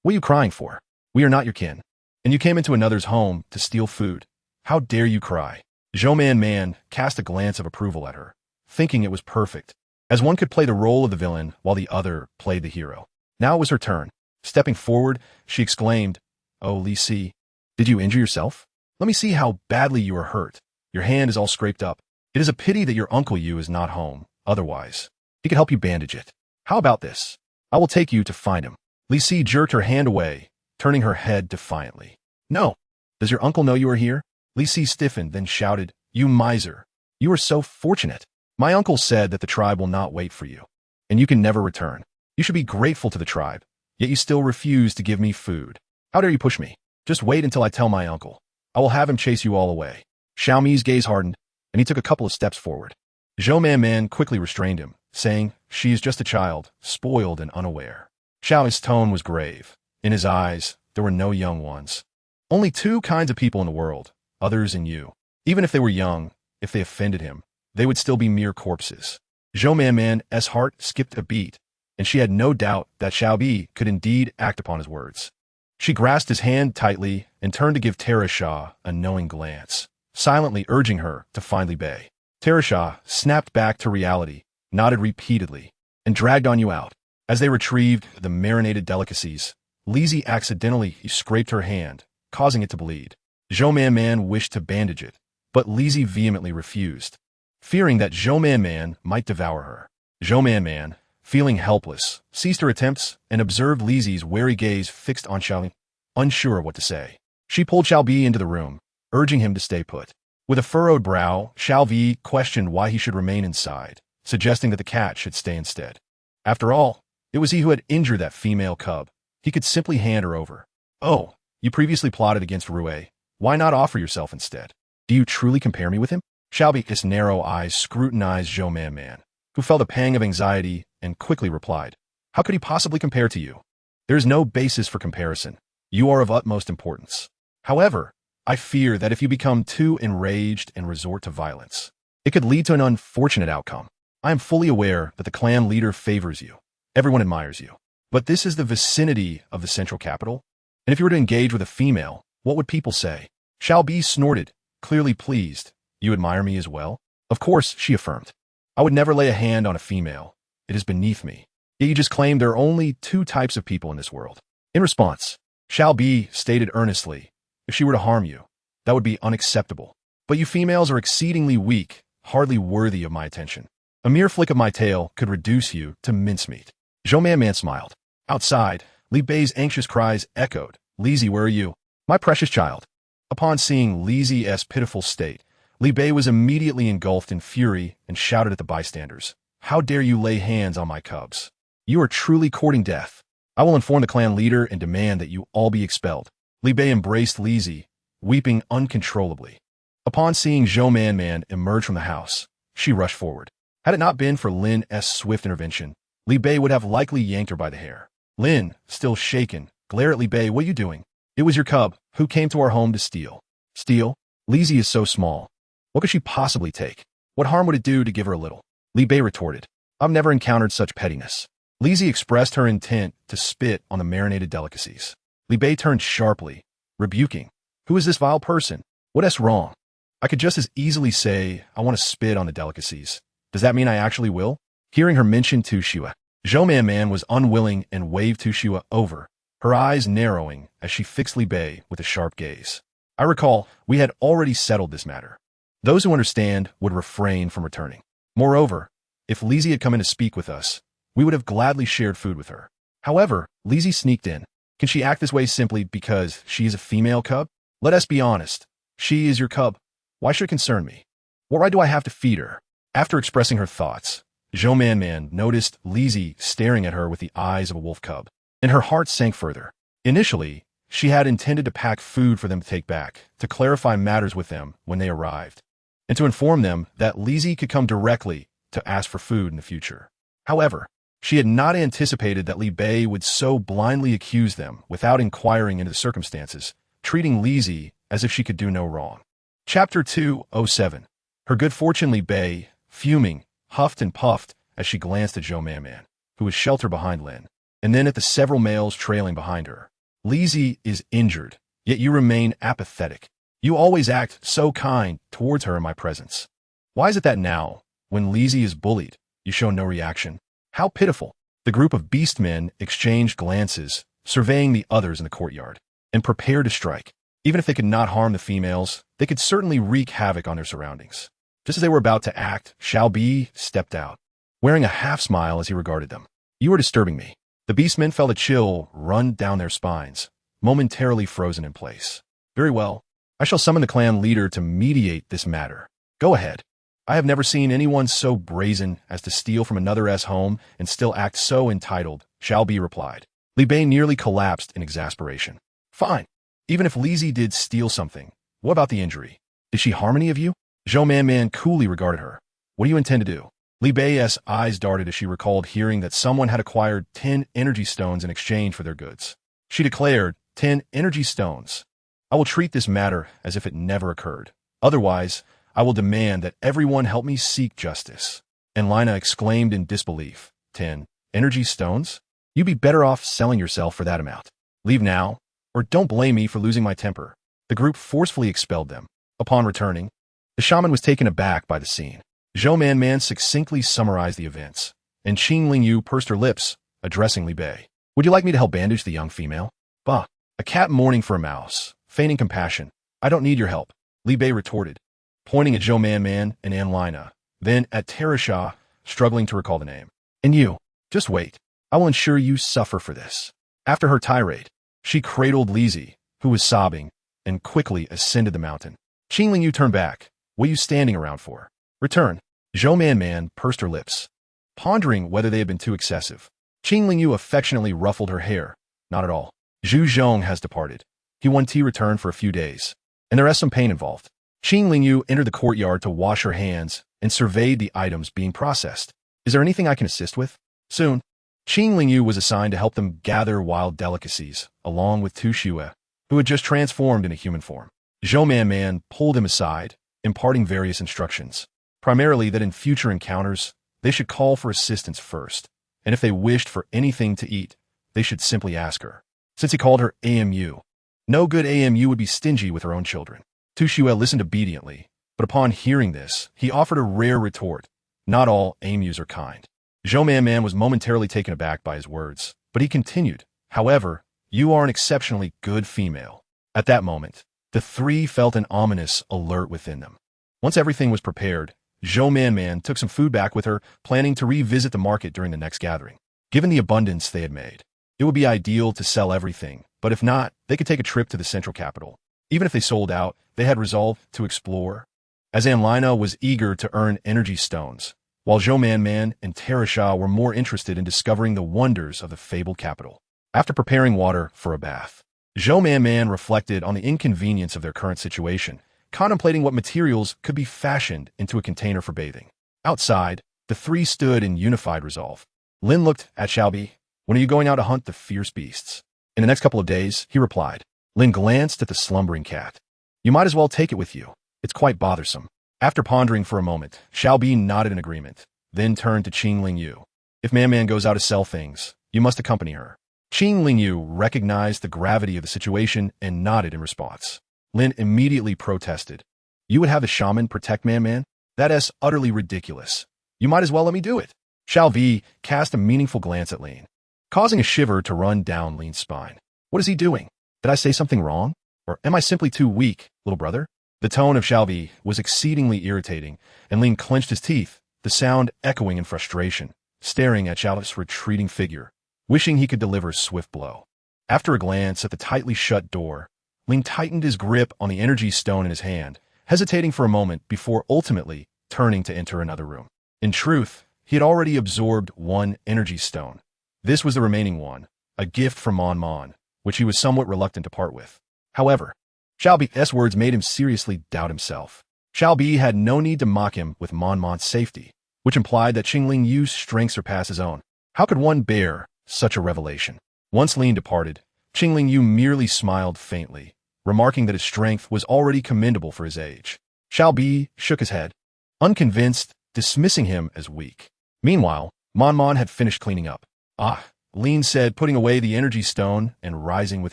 are you crying for? We are not your kin. And you came into another's home to steal food. How dare you cry?" Zhou Man cast a glance of approval at her, thinking it was perfect, as one could play the role of the villain while the other played the hero. Now it was her turn. Stepping forward, she exclaimed, "Oh, Li Si, did you injure yourself? Let me see how badly you are hurt. Your hand is all scraped up. It is a pity that your Uncle Yu is not home. Otherwise, he could help you bandage it. How about this? I will take you to find him." Li Si jerked her hand away, turning her head defiantly. "No. Does your uncle know you are here?" Li Si stiffened, then shouted, "You miser! You are so fortunate. My uncle said that the tribe will not wait for you, and you can never return. You should be grateful to the tribe, yet you still refuse to give me food. How dare you push me? Just wait until I tell my uncle. I will have him chase you all away." Xiaomi's gaze hardened, and he took a couple of steps forward. Zhou Man quickly restrained him, saying, "She is just a child, spoiled and unaware." Xiaomi's tone was grave. In his eyes, there were no young ones. Only two kinds of people in the world, others and you. Even if they were young, if they offended him, they would still be mere corpses. Zhou Man's heart skipped a beat, and she had no doubt that Xiaobi could indeed act upon his words. She grasped his hand tightly and turned to give Tara Shah a knowing glance, silently urging her to finally obey. Tereshah snapped back to reality, nodded repeatedly, and dragged on you out. As they retrieved the marinated delicacies, Lizzie accidentally scraped her hand, causing it to bleed. Zhou Man Man wished to bandage it, but Lizzie vehemently refused, fearing that Zhou Man Man might devour her. Zhou Man Man, feeling helpless, ceased her attempts and observed Lizzie's wary gaze fixed on Xiaobi, unsure of what to say. She pulled Xiaobi into the room, urging him to stay put. With a furrowed brow, Xiaobi questioned why he should remain inside, suggesting that the cat should stay instead. After all, it was he who had injured that female cub. He could simply hand her over. Oh, you previously plotted against Rue. Why not offer yourself instead? Do you truly compare me with him? Xiaobi's narrow eyes scrutinized Zhou Man Man, who felt a pang of anxiety and quickly replied, How could he possibly compare to you? There is no basis for comparison. You are of utmost importance. However, I fear that if you become too enraged and resort to violence, it could lead to an unfortunate outcome. I am fully aware that the clan leader favors you. Everyone admires you. But this is the vicinity of the central capital, and if you were to engage with a female, what would people say? Xiaobi snorted, clearly pleased. You admire me as well? Of course, she affirmed. I would never lay a hand on a female. It is beneath me. Yet you just claimed there are only two types of people in this world. In response, Xiaobi stated earnestly, if she were to harm you, that would be unacceptable. But you females are exceedingly weak, hardly worthy of my attention. A mere flick of my tail could reduce you to mincemeat. Zhou Man Man smiled. Outside, Li Bei's anxious cries echoed. Lizzie, where are you? My precious child. Upon seeing Lizzie's pitiful state, Li Bei was immediately engulfed in fury and shouted at the bystanders. How dare you lay hands on my cubs? You are truly courting death. I will inform the clan leader and demand that you all be expelled. Li Bei embraced Lizzie, weeping uncontrollably. Upon seeing Zhou Man Man emerge from the house, she rushed forward. Had it not been for Lin's swift intervention, Li Bei would have likely yanked her by the hair. Lin, still shaken, glared at Li Bei. What are you doing? It was your cub, who came to our home to steal. Steal? Lizzie is so small. What could she possibly take? What harm would it do to give her a little? Li Bei retorted. I've never encountered such pettiness. Lizzie expressed her intent to spit on the marinated delicacies. Li Bei turned sharply, rebuking. Who is this vile person? What's wrong? I could just as easily say, I want to spit on the delicacies. Does that mean I actually will? Hearing her mention Tu Shua, Zhou Man Man was unwilling and waved Tu Shua over, her eyes narrowing as she fixed Li Bei with a sharp gaze. I recall, we had already settled this matter. Those who understand would refrain from returning. Moreover, if Lizzie had come in to speak with us, we would have gladly shared food with her. However, Lizzie sneaked in. Can she act this way simply because she is a female cub? Let us be honest. She is your cub. Why should it concern me? What right do I have to feed her? After expressing her thoughts, Zhou Man Man noticed Lizzie staring at her with the eyes of a wolf cub, and her heart sank further. Initially, she had intended to pack food for them to take back, to clarify matters with them when they arrived, and to inform them that Lizzie could come directly to ask for food in the future. However, she had not anticipated that Li Bei would so blindly accuse them without inquiring into the circumstances, treating Lizzie as if she could do no wrong. Chapter 207. Her good fortune. Li Bei, fuming, huffed and puffed as she glanced at Zhou Man Man, who was sheltered behind Lin, and then at the several males trailing behind her. Lizzie is injured, yet you remain apathetic. You always act so kind towards her in my presence. Why is it that now, when Lizzie is bullied, you show no reaction? How pitiful. The group of Beastmen exchanged glances, surveying the others in the courtyard, and prepared to strike. Even if they could not harm the females, they could certainly wreak havoc on their surroundings. Just as they were about to act, Xiaobi stepped out, wearing a half-smile as he regarded them. You are disturbing me. The Beastmen felt a chill run down their spines, momentarily frozen in place. Very well. I shall summon the clan leader to mediate this matter. Go ahead. I have never seen anyone so brazen as to steal from another's home and still act so entitled, Xiaobi replied. Li Bei nearly collapsed in exasperation. Fine. Even if Lizzie did steal something, what about the injury? Did she harm any of you? Zhou Man Man coolly regarded her. What do you intend to do? Li Bei's eyes darted as she recalled hearing that someone had acquired 10 energy stones in exchange for their goods. She declared, 10 energy stones. I will treat this matter as if it never occurred. Otherwise, I will demand that everyone help me seek justice. And Lina exclaimed in disbelief. 10 energy stones? You'd be better off selling yourself for that amount. Leave now, or don't blame me for losing my temper. The group forcefully expelled them. Upon returning, the shaman was taken aback by the scene. Zhou Man succinctly summarized the events, and Qing Lingyu pursed her lips, addressing Li Bei. Would you like me to help bandage the young female? Bah, a cat mourning for a mouse, feigning compassion. I don't need your help, Li Bei retorted, pointing at Zhou Man and Anlina, then at Terasha, struggling to recall the name. And you, just wait. I will ensure you suffer for this. After her tirade, she cradled Lizzie, who was sobbing, and quickly ascended the mountain. Qing Lingyu turned back. What are you standing around for? Return. Zhou Man pursed her lips, pondering whether they had been too excessive. Qing Lingyu affectionately ruffled her hair. Not at all. Zhu Zhong has departed. He won tea return for a few days, and there is some pain involved. Qing Lingyu entered the courtyard to wash her hands and surveyed the items being processed. Is there anything I can assist with? Soon, Qing Lingyu was assigned to help them gather wild delicacies, along with Tu Xue, who had just transformed into human form. Zhou Man pulled him aside, imparting various instructions, primarily that in future encounters, they should call for assistance first, and if they wished for anything to eat, they should simply ask her. Since he called her AMU, no good AMU would be stingy with her own children. Tu Xue listened obediently, but upon hearing this, he offered a rare retort. Not all AMUs are kind. Zhou Man was momentarily taken aback by his words, but he continued, however, you are an exceptionally good female. At that moment, the three felt an ominous alert within them. Once everything was prepared, Zhou Man took some food back with her, planning to revisit the market during the next gathering. Given the abundance they had made, it would be ideal to sell everything, but if not, they could take a trip to the central capital. Even if they sold out, they had resolved to explore. As Anlina was eager to earn energy stones, while Zhou Man and Terasha were more interested in discovering the wonders of the fabled capital. After preparing water for a bath, Zhou Man reflected on the inconvenience of their current situation, contemplating what materials could be fashioned into a container for bathing. Outside, the three stood in unified resolve. Lin looked at Xiaobi. When are you going out to hunt the fierce beasts? In the next couple of days, he replied. Lin glanced at the slumbering cat. You might as well take it with you. It's quite bothersome. After pondering for a moment, Xiaobi nodded in agreement, then turned to Qing Lingyu. If Man goes out to sell things, you must accompany her. Qing Lingyu recognized the gravity of the situation and nodded in response. Lin immediately protested. You would have the shaman protect Man? That is utterly ridiculous. You might as well let me do it. Xiaobi cast a meaningful glance at Lin, causing a shiver to run down Lin's spine. What is he doing? Did I say something wrong? Or am I simply too weak, little brother? The tone of Xiaobi was exceedingly irritating, and Lin clenched his teeth, the sound echoing in frustration, staring at Xiaobi's retreating figure, wishing he could deliver a swift blow. After a glance at the tightly shut door, Lin tightened his grip on the energy stone in his hand, hesitating for a moment before ultimately turning to enter another room. In truth, he had already absorbed one energy stone. This was the remaining one, a gift from Mon, which he was somewhat reluctant to part with. However, Xiaobi's words made him seriously doubt himself. Xiaobi had no need to mock him with Mon's safety, which implied that Qing Lingyu's strength surpassed his own. How could one bear such a revelation? Once Lin departed, Qing Lingyu merely smiled faintly, remarking that his strength was already commendable for his age. Xiaobi shook his head, unconvinced, dismissing him as weak. Meanwhile, Mon had finished cleaning up. Ah, Lin said, putting away the energy stone and rising with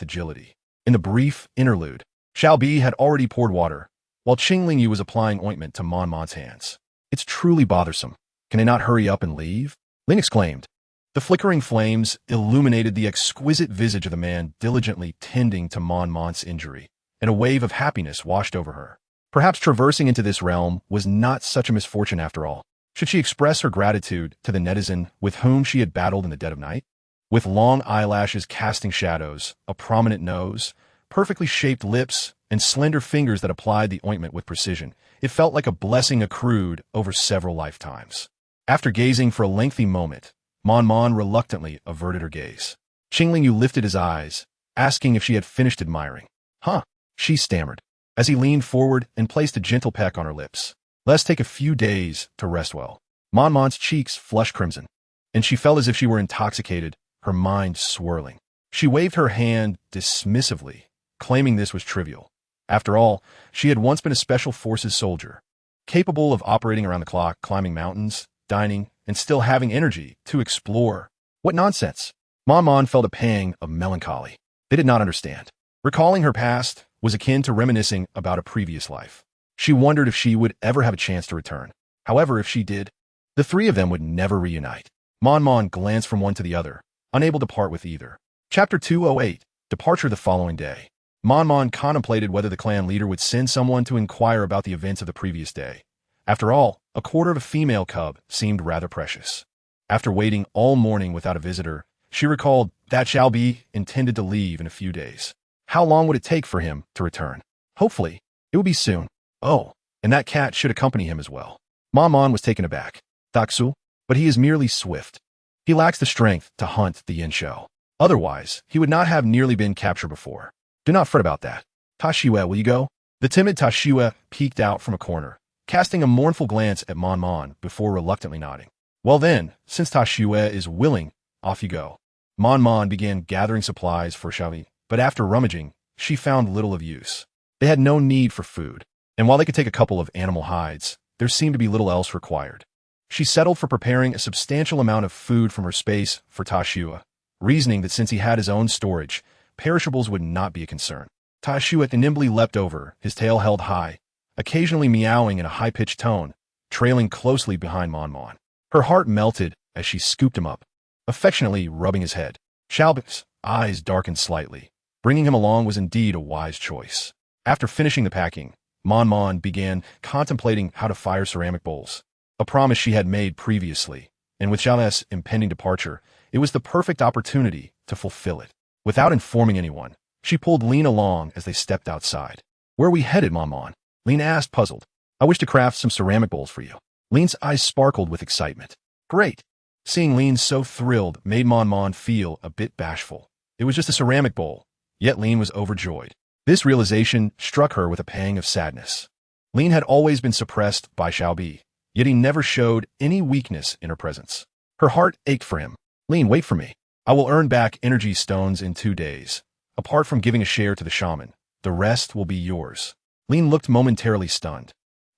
agility. In the brief interlude, Xiaobi had already poured water, while Qing Lingyu was applying ointment to Mon's hands. It's truly bothersome. Can I not hurry up and leave? Lin exclaimed. The flickering flames illuminated the exquisite visage of the man diligently tending to Mon's injury, and a wave of happiness washed over her. Perhaps traversing into this realm was not such a misfortune after all. Should she express her gratitude to the netizen with whom she had battled in the dead of night? With long eyelashes casting shadows, a prominent nose, perfectly shaped lips, and slender fingers that applied the ointment with precision, it felt like a blessing accrued over several lifetimes. After gazing for a lengthy moment, Mon reluctantly averted her gaze. Qing Lingyu lifted his eyes, asking if she had finished admiring. Huh, she stammered, as he leaned forward and placed a gentle peck on her lips. Let's take a few days to rest well. Mon's cheeks flushed crimson, and she felt as if she were intoxicated, her mind swirling. She waved her hand dismissively, claiming this was trivial. After all, she had once been a special forces soldier, capable of operating around the clock, climbing mountains, dining, and still having energy to explore. What nonsense! Mon felt a pang of melancholy. They did not understand. Recalling her past was akin to reminiscing about a previous life. She wondered if she would ever have a chance to return. However, if she did, the three of them would never reunite. Mon Mon glanced from one to the other, unable to part with either. Chapter 208, Departure the following day. Mon Mon contemplated whether the clan leader would send someone to inquire about the events of the previous day. After all, a quarter of a female cub seemed rather precious. After waiting all morning without a visitor, she recalled that shall be intended to leave in a few days. How long would it take for him to return? Hopefully, it would be soon. Oh, and that cat should accompany him as well. Mon Mon was taken aback. Daksu, but he is merely swift. He lacks the strength to hunt the Yin-Shou. Otherwise, he would not have nearly been captured before. Do not fret about that. Tashiwe, will you go? The timid Tashiwe peeked out from a corner, casting a mournful glance at Mon Mon before reluctantly nodding. Well then, since Tashiwe is willing, off you go. Mon Mon began gathering supplies for Xiaomi, but after rummaging, she found little of use. They had no need for food, and while they could take a couple of animal hides, there seemed to be little else required. She settled for preparing a substantial amount of food from her space for Tashiwe, reasoning that since he had his own storage, perishables would not be a concern. Tashiwe nimbly leapt over, his tail held high, occasionally meowing in a high-pitched tone, trailing closely behind Mon Mon. Her heart melted as she scooped him up, affectionately rubbing his head. Xiaobi's eyes darkened slightly. Bringing him along was indeed a wise choice. After finishing the packing, Mon Mon began contemplating how to fire ceramic bowls, a promise she had made previously, and with Xiao's impending departure, it was the perfect opportunity to fulfill it. Without informing anyone, she pulled Lin along as they stepped outside. Where are we headed, Mon Mon? Lin asked, puzzled. I wish to craft some ceramic bowls for you. Lin's eyes sparkled with excitement. Great! Seeing Lin so thrilled made Mon Mon feel a bit bashful. It was just a ceramic bowl, yet Lin was overjoyed. This realization struck her with a pang of sadness. Lin had always been suppressed by Xiaobi, yet he never showed any weakness in her presence. Her heart ached for him. Lin, wait for me. I will earn back energy stones in 2 days. Apart from giving a share to the shaman, the rest will be yours. Lin looked momentarily stunned,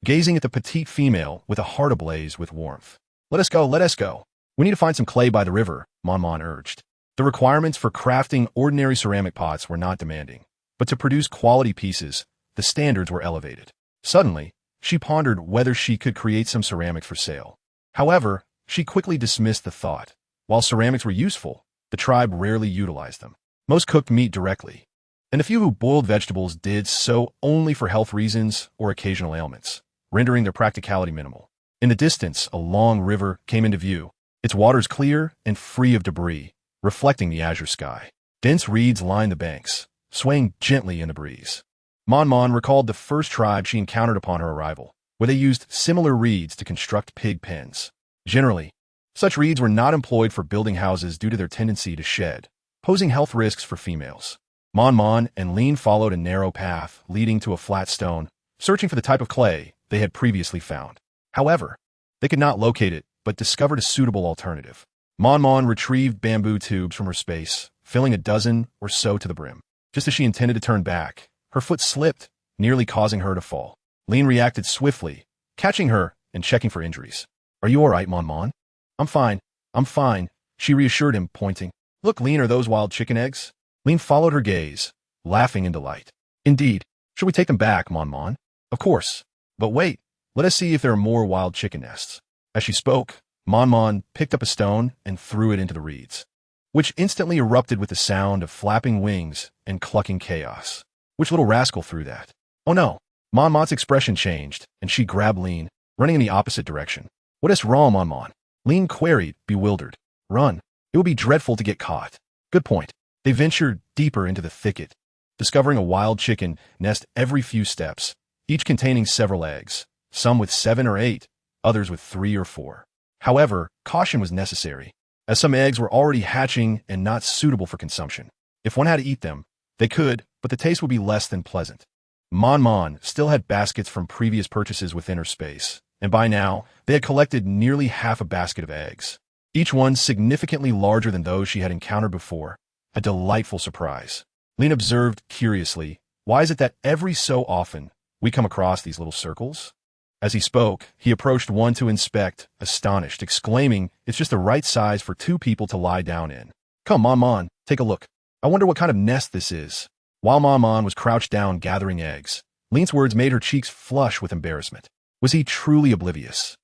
gazing at the petite female with a heart ablaze with warmth. Let us go, let us go. We need to find some clay by the river, Mon Mon urged. The requirements for crafting ordinary ceramic pots were not demanding, but to produce quality pieces, the standards were elevated. Suddenly, she pondered whether she could create some ceramics for sale. However, she quickly dismissed the thought. While ceramics were useful, the tribe rarely utilized them. Most cooked meat directly, and the few who boiled vegetables did so only for health reasons or occasional ailments, rendering their practicality minimal. In the distance, a long river came into view, its waters clear and free of debris, reflecting the azure sky. Dense reeds lined the banks, swaying gently in the breeze. Mon Mon recalled the first tribe she encountered upon her arrival, where they used similar reeds to construct pig pens. Generally, such reeds were not employed for building houses due to their tendency to shed, posing health risks for females. Mon Mon and Lin followed a narrow path leading to a flat stone, searching for the type of clay they had previously found. However, they could not locate it, but discovered a suitable alternative. Mon Mon retrieved bamboo tubes from her space, filling a dozen or so to the brim. Just as she intended to turn back, her foot slipped, nearly causing her to fall. Lin reacted swiftly, catching her and checking for injuries. Are you all right, Mon Mon? I'm fine, she reassured him, pointing. Look, Lin, are those wild chicken eggs? Lin followed her gaze, laughing in delight. Indeed. Should we take them back, Mon Mon? Of course. But wait, let us see if there are more wild chicken nests. As she spoke, Mon Mon picked up a stone and threw it into the reeds, which instantly erupted with the sound of flapping wings and clucking chaos. Which little rascal threw that? Oh no! Mon Mon's expression changed, and she grabbed Lin, running in the opposite direction. What is wrong, Mon Mon? Lin queried, bewildered. Run. It would be dreadful to get caught. Good point. They ventured deeper into the thicket, discovering a wild chicken nest every few steps, each containing several eggs, some with 7 or 8, others with 3 or 4. However, caution was necessary, as some eggs were already hatching and not suitable for consumption. If one had to eat them, they could, but the taste would be less than pleasant. Mon Mon still had baskets from previous purchases within her space, and by now, they had collected nearly half a basket of eggs, each one significantly larger than those she had encountered before. A delightful surprise. Lin observed curiously, why is it that every so often we come across these little circles? As he spoke, he approached one to inspect, astonished, exclaiming, it's just the right size for 2 people to lie down in. Come, Mon Mon, take a look. I wonder what kind of nest this is. While Mon Mon was crouched down gathering eggs, Lin's words made her cheeks flush with embarrassment. Was he truly oblivious?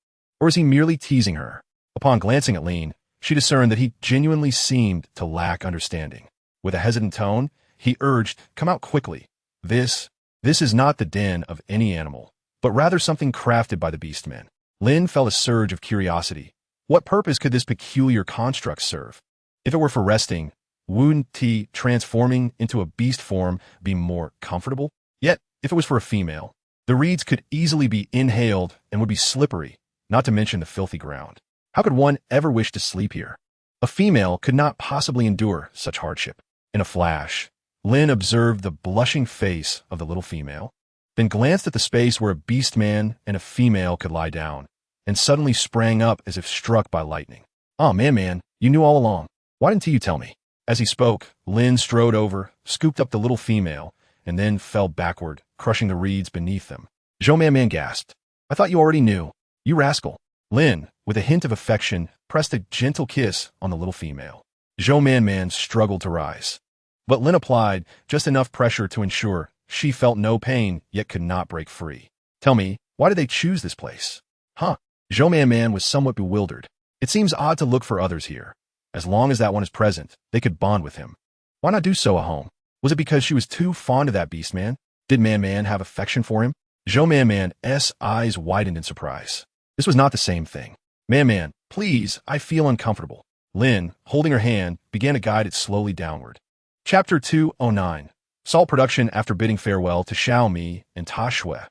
Or is he merely teasing her? Upon glancing at Lean, she discerned that he genuinely seemed to lack understanding. With a hesitant tone, he urged, "Come out quickly. This is not the den of any animal, but rather something crafted by the Beastman." Lin felt a surge of curiosity. What purpose could this peculiar construct serve? If it were for resting, wouldn't he, transforming into a beast form, be more comfortable? Yet, if it was for a female, the reeds could easily be inhaled and would be slippery, not to mention the filthy ground. How could one ever wish to sleep here? A female could not possibly endure such hardship. In a flash, Lin observed the blushing face of the little female, then glanced at the space where a beast man and a female could lie down, and suddenly sprang up as if struck by lightning. "Oh, man, you knew all along. Why didn't you tell me?" As he spoke, Lin strode over, scooped up the little female, and then fell backward, crushing the reeds beneath them. Man gasped. "I thought you already knew. You rascal." Lin, with a hint of affection, pressed a gentle kiss on the little female. Man struggled to rise, but Lin applied just enough pressure to ensure she felt no pain, yet could not break free. "Tell me, why did they choose this place?" "Huh?" Man was somewhat bewildered. "It seems odd to look for others here. As long as that one is present, they could bond with him. Why not do so at home? Was it because she was too fond of that beast man? Did Man have affection for him?" Man's eyes widened in surprise. This was not the same thing. Man, please, I feel uncomfortable." Lin, holding her hand, began to guide it slowly downward. Chapter 209. Salt production. After bidding farewell to Xiaomi and Tamesthe,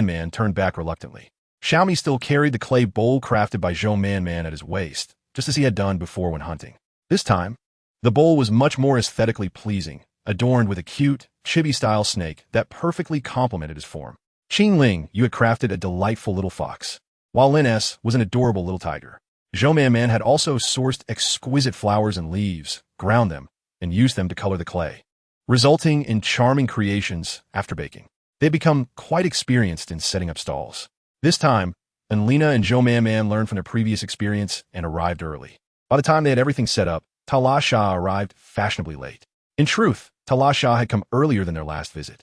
Man turned back reluctantly. Xiaomi still carried the clay bowl crafted by Man at his waist, just as he had done before when hunting. This time, the bowl was much more aesthetically pleasing, adorned with a cute, chibi-style snake that perfectly complemented his form. Ling, you had crafted a delightful little fox, while Lin was an adorable little tiger. Man had also sourced exquisite flowers and leaves, ground them, and used them to color the clay, resulting in charming creations after baking. They had become quite experienced in setting up stalls. This time, Lina and Man learned from their previous experience and arrived early. By the time they had everything set up, Talasha arrived fashionably late. In truth, Talasha had come earlier than their last visit.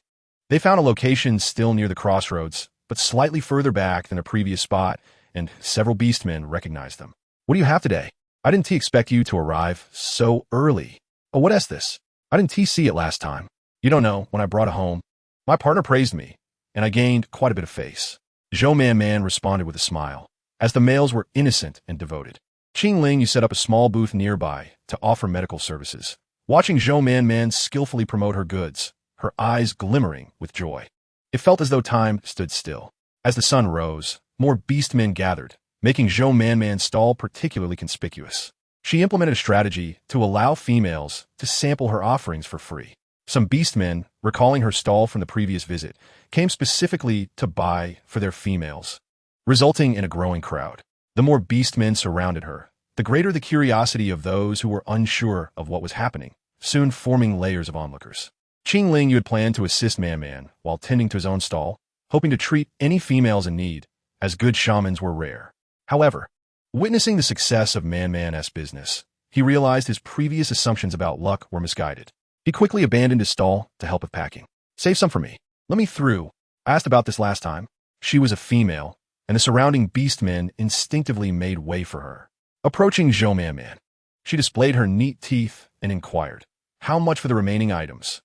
They found a location still near the crossroads, but slightly further back than a previous spot, and several beastmen recognized them. "What do you have today? I didn't expect you to arrive so early." "Oh, what is this? I didn't see it last time." "You don't know, when I brought it home, my partner praised me, and I gained quite a bit of face." Man responded with a smile, as the males were innocent and devoted. Ling, you set up a small booth nearby to offer medical services. Watching Man skillfully promote her goods, her eyes glimmering with joy. It felt as though time stood still. As the sun rose, more beastmen gathered, making Man's stall particularly conspicuous. She implemented a strategy to allow females to sample her offerings for free. Some beastmen, recalling her stall from the previous visit, came specifically to buy for their females, resulting in a growing crowd. The more beastmen surrounded her, the greater the curiosity of those who were unsure of what was happening, soon forming layers of onlookers. Ling, you had planned to assist Man while tending to his own stall, hoping to treat any females in need, as good shamans were rare. However, witnessing the success of Man's business, he realized his previous assumptions about luck were misguided. He quickly abandoned his stall to help with packing. "Save some for me. Let me through. I asked about this last time." She was a female, and the surrounding beastmen instinctively made way for her. Approaching Man, she displayed her neat teeth and inquired, "How much for the remaining items?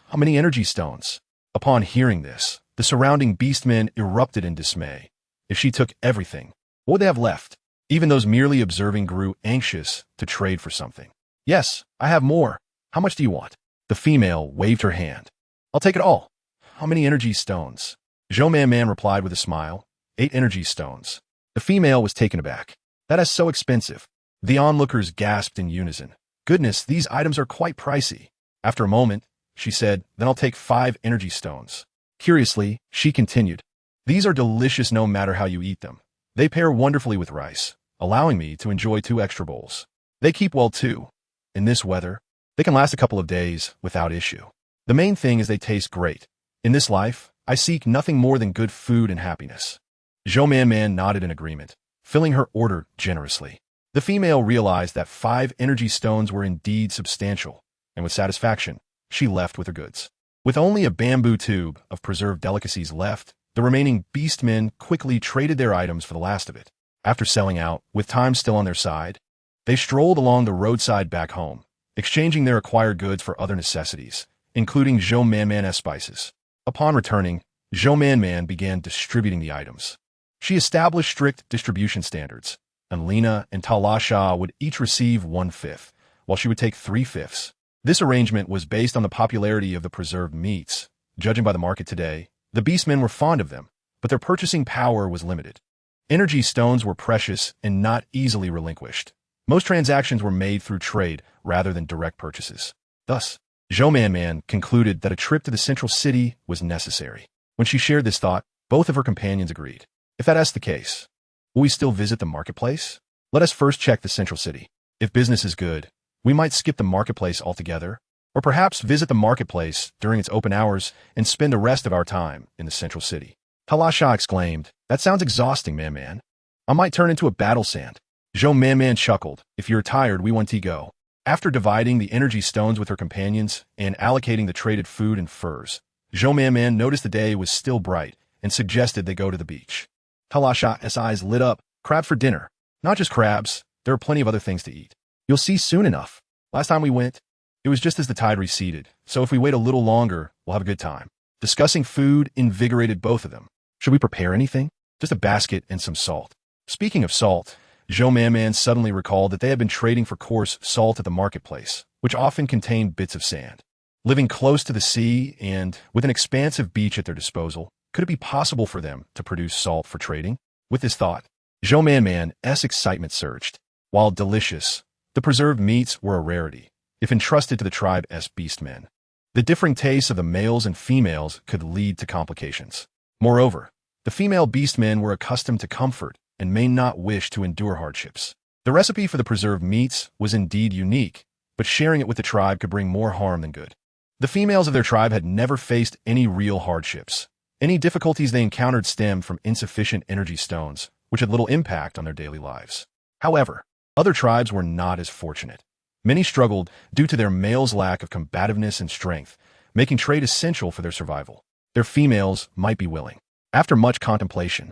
How many energy stones?" Upon hearing this, the surrounding beastmen erupted in dismay. If she took everything, what would they have left? Even those merely observing grew anxious to trade for something. "Yes, I have more. How much do you want?" The female waved her hand. "I'll take it all." "How many energy stones?" Man replied with a smile. 8 energy stones. The female was taken aback. "That is so expensive." The onlookers gasped in unison. "Goodness, these items are quite pricey." After a moment, she said, "Then I'll take 5 energy stones." Curiously, she continued, "These are delicious no matter how you eat them. They pair wonderfully with rice, allowing me to enjoy 2 extra bowls. They keep well too. In this weather, they can last a couple of days without issue. The main thing is they taste great. In this life, I seek nothing more than good food and happiness." Man nodded in agreement, filling her order generously. The female realized that 5 energy stones were indeed substantial, and with satisfaction, she left with her goods. With only a bamboo tube of preserved delicacies left, the remaining beastmen quickly traded their items for the last of it. After selling out, with time still on their side, they strolled along the roadside back home, exchanging their acquired goods for other necessities, including Zhou Manman's spices. Upon returning, Zhou Manman began distributing the items. She established strict distribution standards, and Lena and Talasha would each receive 1/5, while she would take 3/5. This arrangement was based on the popularity of the preserved meats. Judging by the market today, the Beastmen were fond of them, but their purchasing power was limited. Energy stones were precious and not easily relinquished. Most transactions were made through trade rather than direct purchases. Thus, Zhou Manman concluded that a trip to the central city was necessary. When she shared this thought, both of her companions agreed. If that's the case, will we still visit the marketplace? Let us first check the central city. If business is good, we might skip the marketplace altogether, or perhaps visit the marketplace during its open hours and spend the rest of our time in the central city. Talasha exclaimed, "That sounds exhausting, man. I might turn into a battle sand." Zhou Manman chuckled, "If you're tired, we want to go." After dividing the energy stones with her companions and allocating the traded food and furs, Zhou Manman noticed the day was still bright and suggested they go to the beach. Talasha's eyes lit up. "Crabs for dinner." "Not just crabs. There are plenty of other things to eat. You'll see soon enough. Last time we went, it was just as the tide receded, so if we wait a little longer, we'll have a good time." Discussing food invigorated both of them. "Should we prepare anything?" "Just a basket and some salt." Speaking of salt, Zhou Manman suddenly recalled that they had been trading for coarse salt at the marketplace, which often contained bits of sand. Living close to the sea and with an expansive beach at their disposal, could it be possible for them to produce salt for trading? With this thought, Zhou Manman's excitement surged. While delicious, the preserved meats were a rarity, if entrusted to the tribe as beastmen. The differing tastes of the males and females could lead to complications. Moreover, the female beastmen were accustomed to comfort and may not wish to endure hardships. The recipe for the preserved meats was indeed unique, but sharing it with the tribe could bring more harm than good. The females of their tribe had never faced any real hardships. Any difficulties they encountered stemmed from insufficient energy stones, which had little impact on their daily lives. However, other tribes were not as fortunate. Many struggled due to their males' lack of combativeness and strength, making trade essential for their survival. Their females might be willing. After much contemplation,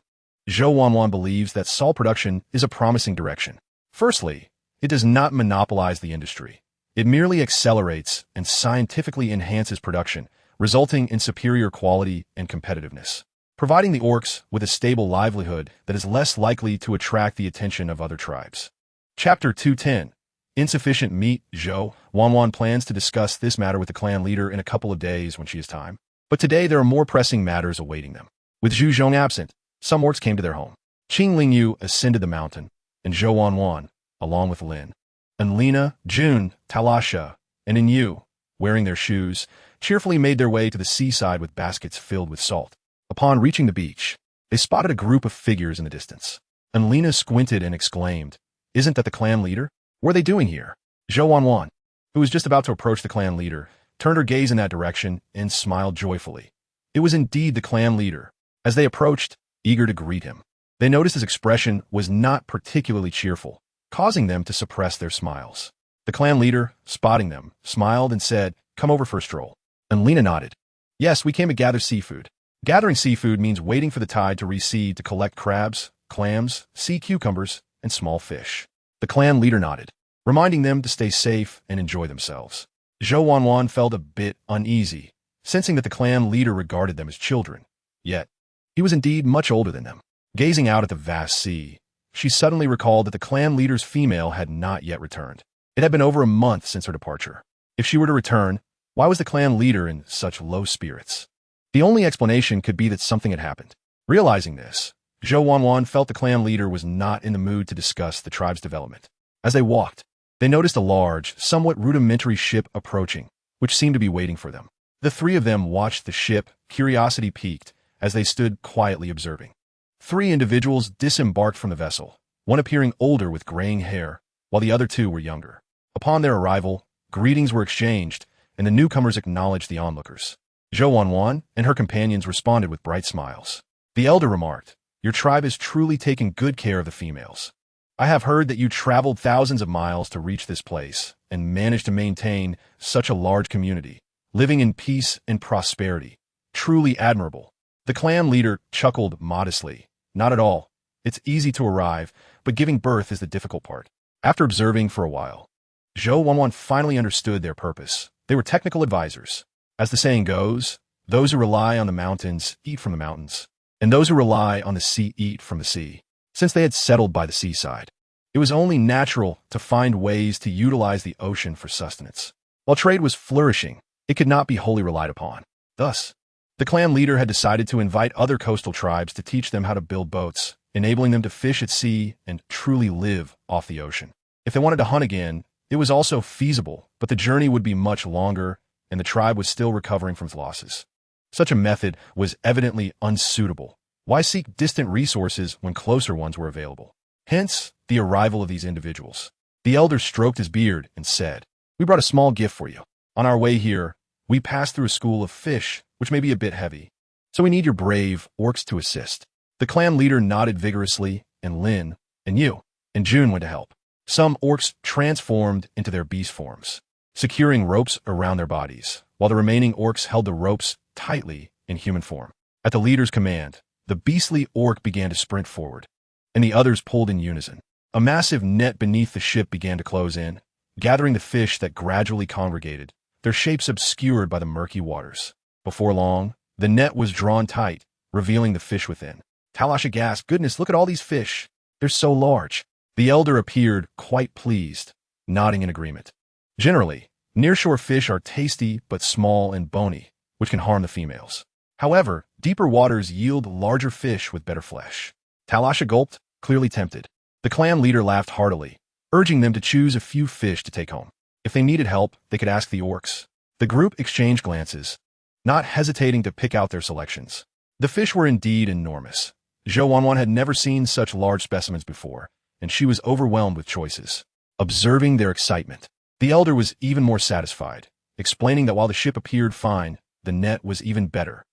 Zhou Wanwan believes that salt production is a promising direction. Firstly, it does not monopolize the industry. It merely accelerates and scientifically enhances production, resulting in superior quality and competitiveness, providing the orcs with a stable livelihood that is less likely to attract the attention of other tribes. Chapter 210. Insufficient meat. Zhou Wanwan plans to discuss this matter with the clan leader in a couple of days when she has time. But today there are more pressing matters awaiting them. With Zhu Zhong absent, some orcs came to their home. Qing Lingyu ascended the mountain, and Zhou Wanwan, along with Lin, and Lena, Jun, Talasha, and Inyu, wearing their shoes, cheerfully made their way to the seaside with baskets filled with salt. Upon reaching the beach, they spotted a group of figures in the distance. And Lena squinted and exclaimed, "Isn't that the clan leader? What are they doing here?" Zhou Wanwan, who was just about to approach the clan leader, turned her gaze in that direction and smiled joyfully. It was indeed the clan leader. As they approached, eager to greet him, they noticed his expression was not particularly cheerful, causing them to suppress their smiles. The clan leader, spotting them, smiled and said, "Come over for a stroll." And Lena nodded. "Yes, we came to gather seafood." Gathering seafood means waiting for the tide to recede to collect crabs, clams, sea cucumbers, and small fish. The clan leader nodded, reminding them to stay safe and enjoy themselves. Zhou Wanwan felt a bit uneasy, sensing that the clan leader regarded them as children. Yet, he was indeed much older than them. Gazing out at the vast sea, she suddenly recalled that the clan leader's female had not yet returned. It had been over a month since her departure. If she were to return, why was the clan leader in such low spirits? The only explanation could be that something had happened. Realizing this, Zhou Wanwan felt the clan leader was not in the mood to discuss the tribe's development. As they walked, they noticed a large, somewhat rudimentary ship approaching, which seemed to be waiting for them. The three of them watched the ship, curiosity piqued, as they stood quietly observing. 3 individuals disembarked from the vessel, one appearing older with graying hair, while the other 2 were younger. Upon their arrival, greetings were exchanged, and the newcomers acknowledged the onlookers. Zhou Wanwan and her companions responded with bright smiles. The elder remarked, "Your tribe has truly taken good care of the females. I have heard that you traveled thousands of miles to reach this place and managed to maintain such a large community, living in peace and prosperity. Truly admirable." The clan leader chuckled modestly. "Not at all. It's easy to arrive, but giving birth is the difficult part. After observing for a while, Zhou Wanwan finally understood their purpose. They were technical advisors. As the saying goes, those who rely on the mountains eat from the mountains, and those who rely on the sea eat from the sea. Since they had settled by the seaside, it was only natural to find ways to utilize the ocean for sustenance. While trade was flourishing, it could not be wholly relied upon. Thus, the clan leader had decided to invite other coastal tribes to teach them how to build boats, enabling them to fish at sea and truly live off the ocean. If they wanted to hunt again, it was also feasible, but the journey would be much longer, and the tribe was still recovering from its losses. Such a method was evidently unsuitable. Why seek distant resources when closer ones were available? Hence, the arrival of these individuals. The elder stroked his beard and said, "We brought a small gift for you. On our way here, we passed through a school of fish, which may be a bit heavy, so we need your brave orcs to assist." The clan leader nodded vigorously, and Lin, and you, and June went to help. Some orcs transformed into their beast forms, securing ropes around their bodies, while the remaining orcs held the ropes tightly in human form. At the leader's command, the beastly orc began to sprint forward, and the others pulled in unison. A massive net beneath the ship began to close in, gathering the fish that gradually congregated, their shapes obscured by the murky waters. Before long, the net was drawn tight, revealing the fish within. Talasha gasped, "Goodness, look at all these fish. They're so large." The elder appeared quite pleased, nodding in agreement. Generally, nearshore fish are tasty but small and bony, which can harm the females. However, deeper waters yield larger fish with better flesh. Talasha gulped, clearly tempted. The clan leader laughed heartily, urging them to choose a few fish to take home. If they needed help, they could ask the orcs. The group exchanged glances, not hesitating to pick out their selections. The fish were indeed enormous. Zhou Wanwan had never seen such large specimens before, and she was overwhelmed with choices. Observing their excitement, the elder was even more satisfied, explaining that while the ship appeared fine, the net was even better.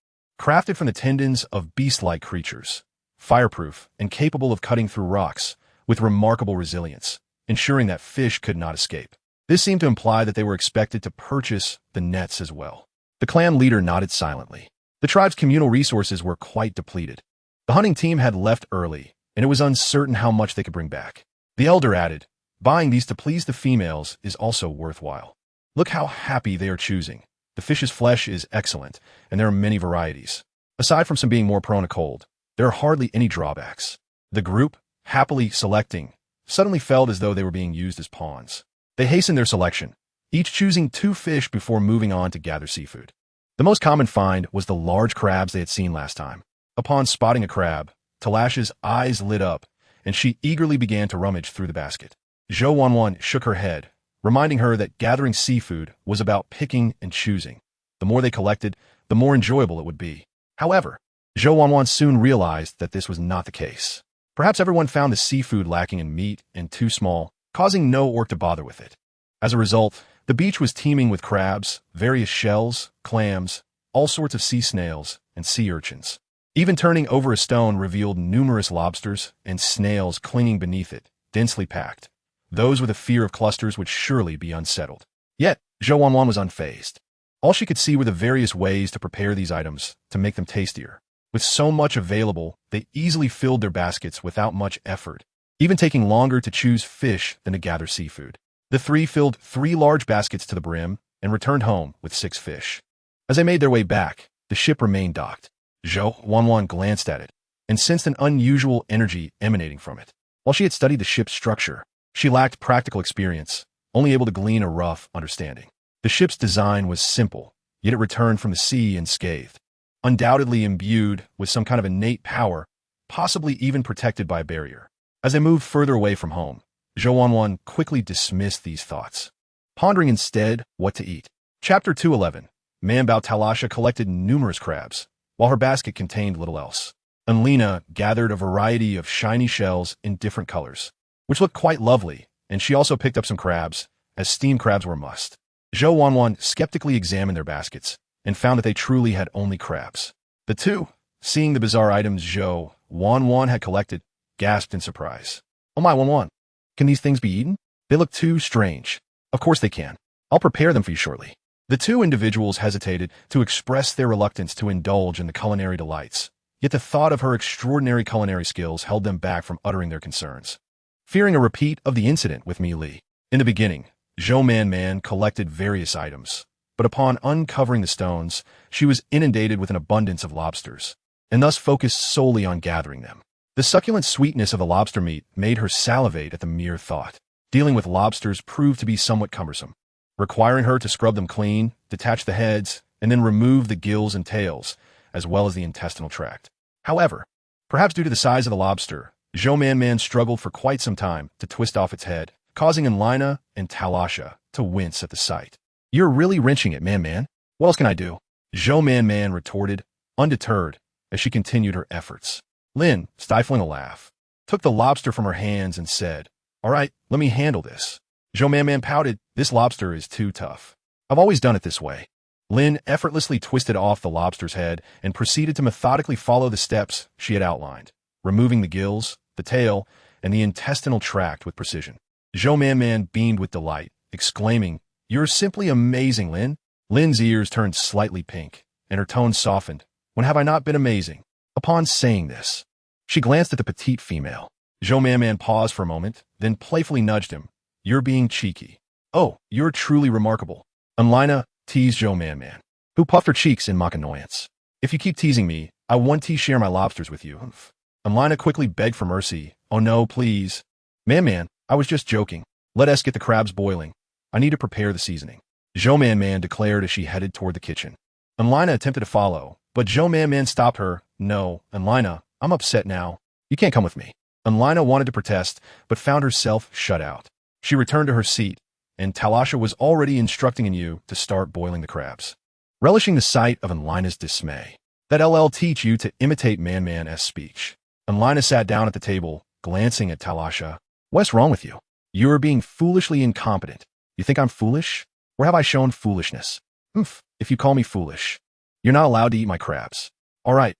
Crafted from the tendons of beast-like creatures, fireproof and capable of cutting through rocks, with remarkable resilience, ensuring that fish could not escape. This seemed to imply that they were expected to purchase the nets as well. The clan leader nodded silently. The tribe's communal resources were quite depleted. The hunting team had left early, and it was uncertain how much they could bring back. The elder added, "Buying these to please the females is also worthwhile. Look how happy they are choosing. The fish's flesh is excellent, and there are many varieties. Aside from some being more prone to cold, there are hardly any drawbacks." The group, happily selecting, suddenly felt as though they were being used as pawns. They hastened their selection, each choosing 2 fish before moving on to gather seafood. The most common find was the large crabs they had seen last time. Upon spotting a crab, Talasha's eyes lit up, and she eagerly began to rummage through the basket. Zhou Wanwan shook her head, reminding her that gathering seafood was about picking and choosing. The more they collected, the more enjoyable it would be. However, Zhou Wanwan soon realized that this was not the case. Perhaps everyone found the seafood lacking in meat and too small, causing no orc to bother with it. As a result, the beach was teeming with crabs, various shells, clams, all sorts of sea snails, and sea urchins. Even turning over a stone revealed numerous lobsters and snails clinging beneath it, densely packed. Those with a fear of clusters would surely be unsettled. Yet, Zhou Wanwan was unfazed. All she could see were the various ways to prepare these items to make them tastier. With so much available, they easily filled their baskets without much effort, even taking longer to choose fish than to gather seafood. The 3 filled 3 large baskets to the brim and returned home with 6 fish. As they made their way back, the ship remained docked. Zhou Wanwan glanced at it and sensed an unusual energy emanating from it. While she had studied the ship's structure, she lacked practical experience, only able to glean a rough understanding. The ship's design was simple, yet it returned from the sea unscathed, undoubtedly imbued with some kind of innate power, possibly even protected by a barrier. As they moved further away from home, Zhou Wanwan quickly dismissed these thoughts, pondering instead what to eat. Chapter 211. Manbao Talasha collected numerous crabs, while her basket contained little else. Unlina gathered a variety of shiny shells in different colors, which looked quite lovely, and she also picked up some crabs, as steamed crabs were a must. Zhou Wanwan skeptically examined their baskets, and found that they truly had only crabs. The 2, seeing the bizarre items Zhou Wanwan had collected, gasped in surprise. "Oh my Wanwan, can these things be eaten? They look too strange." "Of course they can. I'll prepare them for you shortly." The 2 individuals hesitated to express their reluctance to indulge in the culinary delights, Yet the thought of her extraordinary culinary skills held them back from uttering their concerns. Fearing a repeat of the incident with Mi Li. In the beginning, Zhou Man collected various items, but upon uncovering the stones, she was inundated with an abundance of lobsters, and thus focused solely on gathering them. The succulent sweetness of the lobster meat made her salivate at the mere thought. Dealing with lobsters proved to be somewhat cumbersome, requiring her to scrub them clean, detach the heads, and then remove the gills and tails, as well as the intestinal tract. However, perhaps due to the size of the lobster, Zhou Man struggled for quite some time to twist off its head, causing Enlina and Talasha to wince at the sight. "You're really wrenching it, Man. What else can I do?" Zhou Man retorted, undeterred, as she continued her efforts. Lin, stifling a laugh, took the lobster from her hands and said, "All right, let me handle this." Zhou Man pouted, "This lobster is too tough. I've always done it this way." Lin effortlessly twisted off the lobster's head and proceeded to methodically follow the steps she had outlined, removing the gills, the tail, and the intestinal tract with precision. Zhou Man beamed with delight, exclaiming, "You're simply amazing, Lin." Lin's ears turned slightly pink, and her tone softened. "When have I not been amazing?" Upon saying this, she glanced at the petite female. Zhou Man paused for a moment, then playfully nudged him. "You're being cheeky." "Oh, you're truly remarkable." Enlina teased Zhou Man, who puffed her cheeks in mock annoyance. "If you keep teasing me, I want to share my lobsters with you." Enlina quickly begged for mercy. "Oh no, please." Man, I was just joking. Let us get the crabs boiling. I need to prepare the seasoning." Zhou Man declared as she headed toward the kitchen. Enlina attempted to follow, but Zhou Man stopped her. "No, Enlina, I'm upset now. You can't come with me." Enlina wanted to protest, but found herself shut out. She returned to her seat, and Talasha was already instructing you to start boiling the crabs. Relishing the sight of Enlina's dismay, "That LL teach you to imitate Man's speech." Enlina sat down at the table, glancing at Talasha. "What's wrong with you? You are being foolishly incompetent. You think I'm foolish? Where have I shown foolishness?" If you call me foolish, you're not allowed to eat my crabs." All right.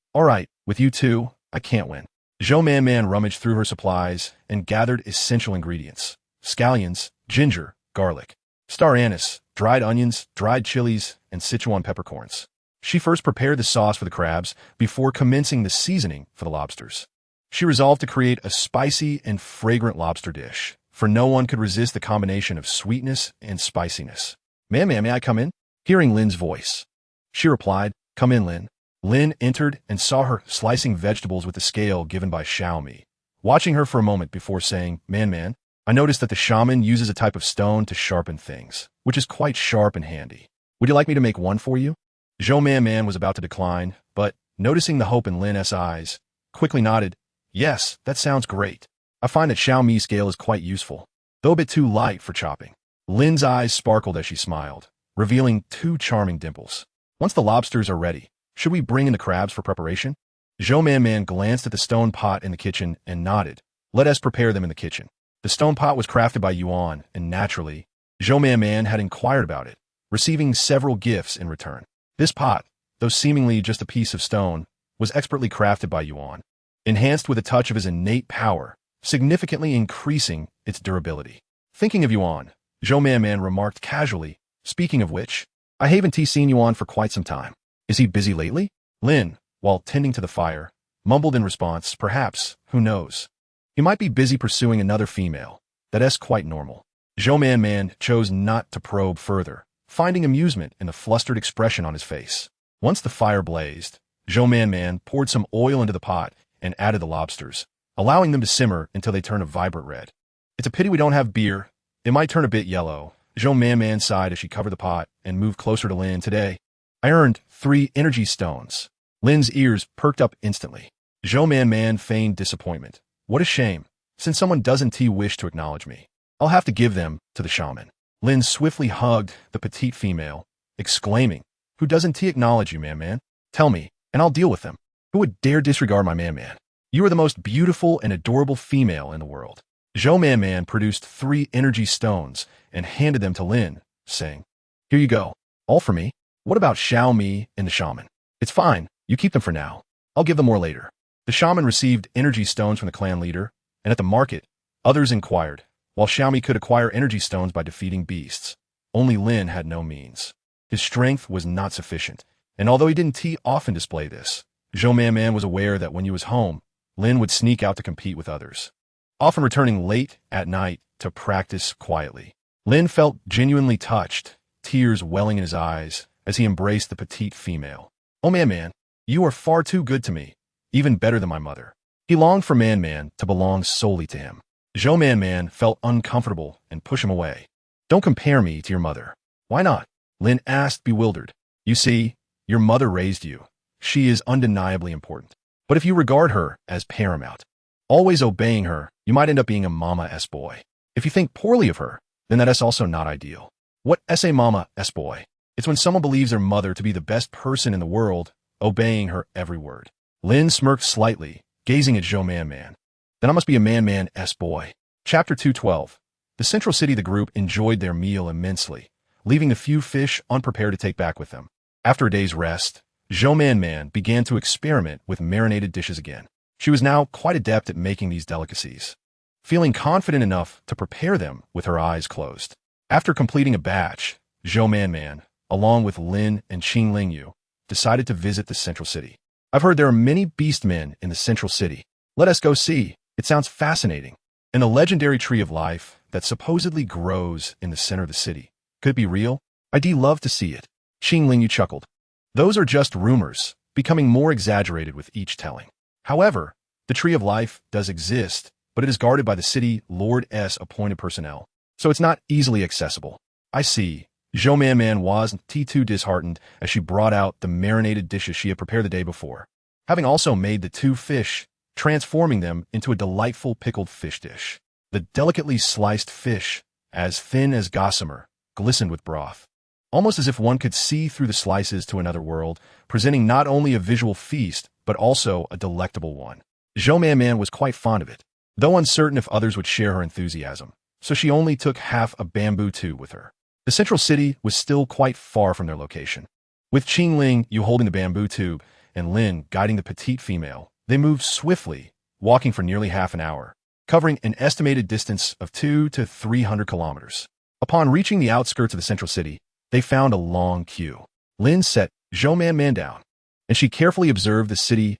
With you two, I can't win." Zhou Man rummaged through her supplies and gathered essential ingredients: scallions, ginger, garlic, star anise, dried onions, dried chilies, and Sichuan peppercorns. She first prepared the sauce for the crabs before commencing the seasoning for the lobsters. She resolved to create a spicy and fragrant lobster dish, for no one could resist the combination of sweetness and spiciness. "Ma'am, may I come in?" Hearing Lin's voice, she replied, "Come in, Lin." Lin entered and saw her slicing vegetables with the scale given by Xiaomi, watching her for a moment before saying, Man, I noticed that the shaman uses a type of stone to sharpen things, which is quite sharp and handy. Would you like me to make one for you?" Zhou Man was about to decline, but, noticing the hope in Lin's eyes, quickly nodded, "Yes, that sounds great. I find that Xiaomi scale is quite useful, though a bit too light for chopping." Lin's eyes sparkled as she smiled, revealing two charming dimples. "Once the lobsters are ready, should we bring in the crabs for preparation?" Zhou Man glanced at the stone pot in the kitchen and nodded. "Let us prepare them in the kitchen." The stone pot was crafted by Yuan, and naturally, Zhou Man had inquired about it, receiving several gifts in return. This pot, though seemingly just a piece of stone, was expertly crafted by Yuan, enhanced with a touch of his innate power, significantly increasing its durability. Thinking of Yuan, Zhou Man remarked casually, "Speaking of which, I haven't seen Yuan for quite some time. Is he busy lately?" Lin, while tending to the fire, mumbled in response, "Perhaps, who knows? He might be busy pursuing another female. That's quite normal." Zhou Man chose not to probe further, finding amusement in the flustered expression on his face. Once the fire blazed, Zhou Man poured some oil into the pot and added the lobsters, allowing them to simmer until they turned a vibrant red. "It's a pity we don't have beer. It might turn a bit yellow." Zhou Man sighed as she covered the pot and moved closer to Lin. "Today, I earned 3 energy stones." Lin's ears perked up instantly. Zhou Man feigned disappointment. "What a shame. Since someone doesn't wish to acknowledge me, I'll have to give them to the shaman." Lin swiftly hugged the petite female, exclaiming, "Who doesn't acknowledge you, man? Tell me, and I'll deal with them. Who would dare disregard my man? You are the most beautiful and adorable female in the world." Zhou Man produced 3 energy stones and handed them to Lin, saying, "Here you go. All for me. What about Xiaomi and the shaman?" "It's fine. You keep them for now. I'll give them more later." The shaman received energy stones from the clan leader, and at the market, others inquired. While Xiaomi could acquire energy stones by defeating beasts, only Lin had no means. His strength was not sufficient, and although he didn't often display this, Zhou Man was aware that when he was home, Lin would sneak out to compete with others, often returning late at night to practice quietly. Lin felt genuinely touched, tears welling in his eyes as he embraced the petite female. "Oh Man, you are far too good to me, even better than my mother." He longed for Man to belong solely to him. Zhou Man felt uncomfortable and pushed him away. "Don't compare me to your mother." "Why not?" Lin asked, bewildered. "You see, your mother raised you. She is undeniably important. But if you regard her as paramount, always obeying her, you might end up being a mama-s boy. If you think poorly of her, then that is also not ideal." "What is a mama-s boy?" "It's when someone believes their mother to be the best person in the world, obeying her every word." Lin smirked slightly, gazing at Zhou Man. "Then I must be a man-s boy." Chapter 212. The central city. The group enjoyed their meal immensely, leaving the few fish unprepared to take back with them. After a day's rest, Zhou Man began to experiment with marinated dishes again. She was now quite adept at making these delicacies, feeling confident enough to prepare them with her eyes closed. After completing a batch, Zhou Man, along with Lin and Qing Lingyu, decided to visit the central city. "I've heard there are many Beastmen in the central city. Let us go see. It sounds fascinating." "And a legendary tree of life that supposedly grows in the center of the city. Could it be real? I'd love to see it." Qing Lingyu chuckled. "Those are just rumors, becoming more exaggerated with each telling. However, the tree of life does exist, but it is guarded by the city lord's appointed personnel, so it's not easily accessible." "I see." Zhou Man was too disheartened as she brought out the marinated dishes she had prepared the day before, having also made the two fish, transforming them into a delightful pickled fish dish. The delicately sliced fish, as thin as gossamer, glistened with broth, almost as if one could see through the slices to another world, presenting not only a visual feast, but also a delectable one. Zhou Man was quite fond of it, though uncertain if others would share her enthusiasm, so she only took half a bamboo tube with her. The central city was still quite far from their location. With Qing Lingyu holding the bamboo tube and Lin guiding the petite female, they moved swiftly, walking for nearly half an hour, covering an estimated distance of 200 to 300 kilometers. Upon reaching the outskirts of the central city, they found a long queue. Lin set Zhou Man down, and she carefully observed the city's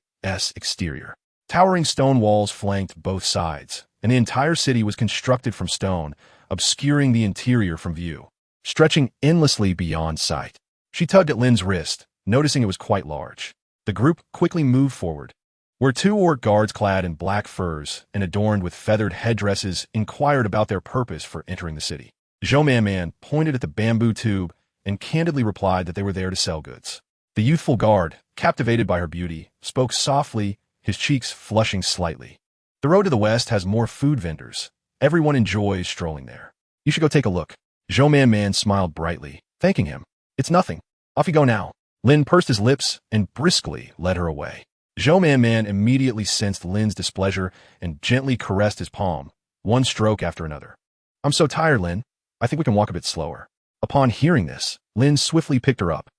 exterior. Towering stone walls flanked both sides, and the entire city was constructed from stone, obscuring the interior from view, stretching endlessly beyond sight. She tugged at Lin's wrist, noticing it was quite large. The group quickly moved forward, where two orc guards clad in black furs and adorned with feathered headdresses inquired about their purpose for entering the city. Zhou Man pointed at the bamboo tube and candidly replied that they were there to sell goods. The youthful guard, captivated by her beauty, spoke softly, his cheeks flushing slightly. "The road to the west has more food vendors. Everyone enjoys strolling there. You should go take a look." Zhou Man smiled brightly, thanking him. "It's nothing. Off you go now." Lin pursed his lips and briskly led her away. Zhou Man immediately sensed Lin's displeasure and gently caressed his palm, one stroke after another. "I'm so tired, Lin. I think we can walk a bit slower." Upon hearing this, Lin swiftly picked her up.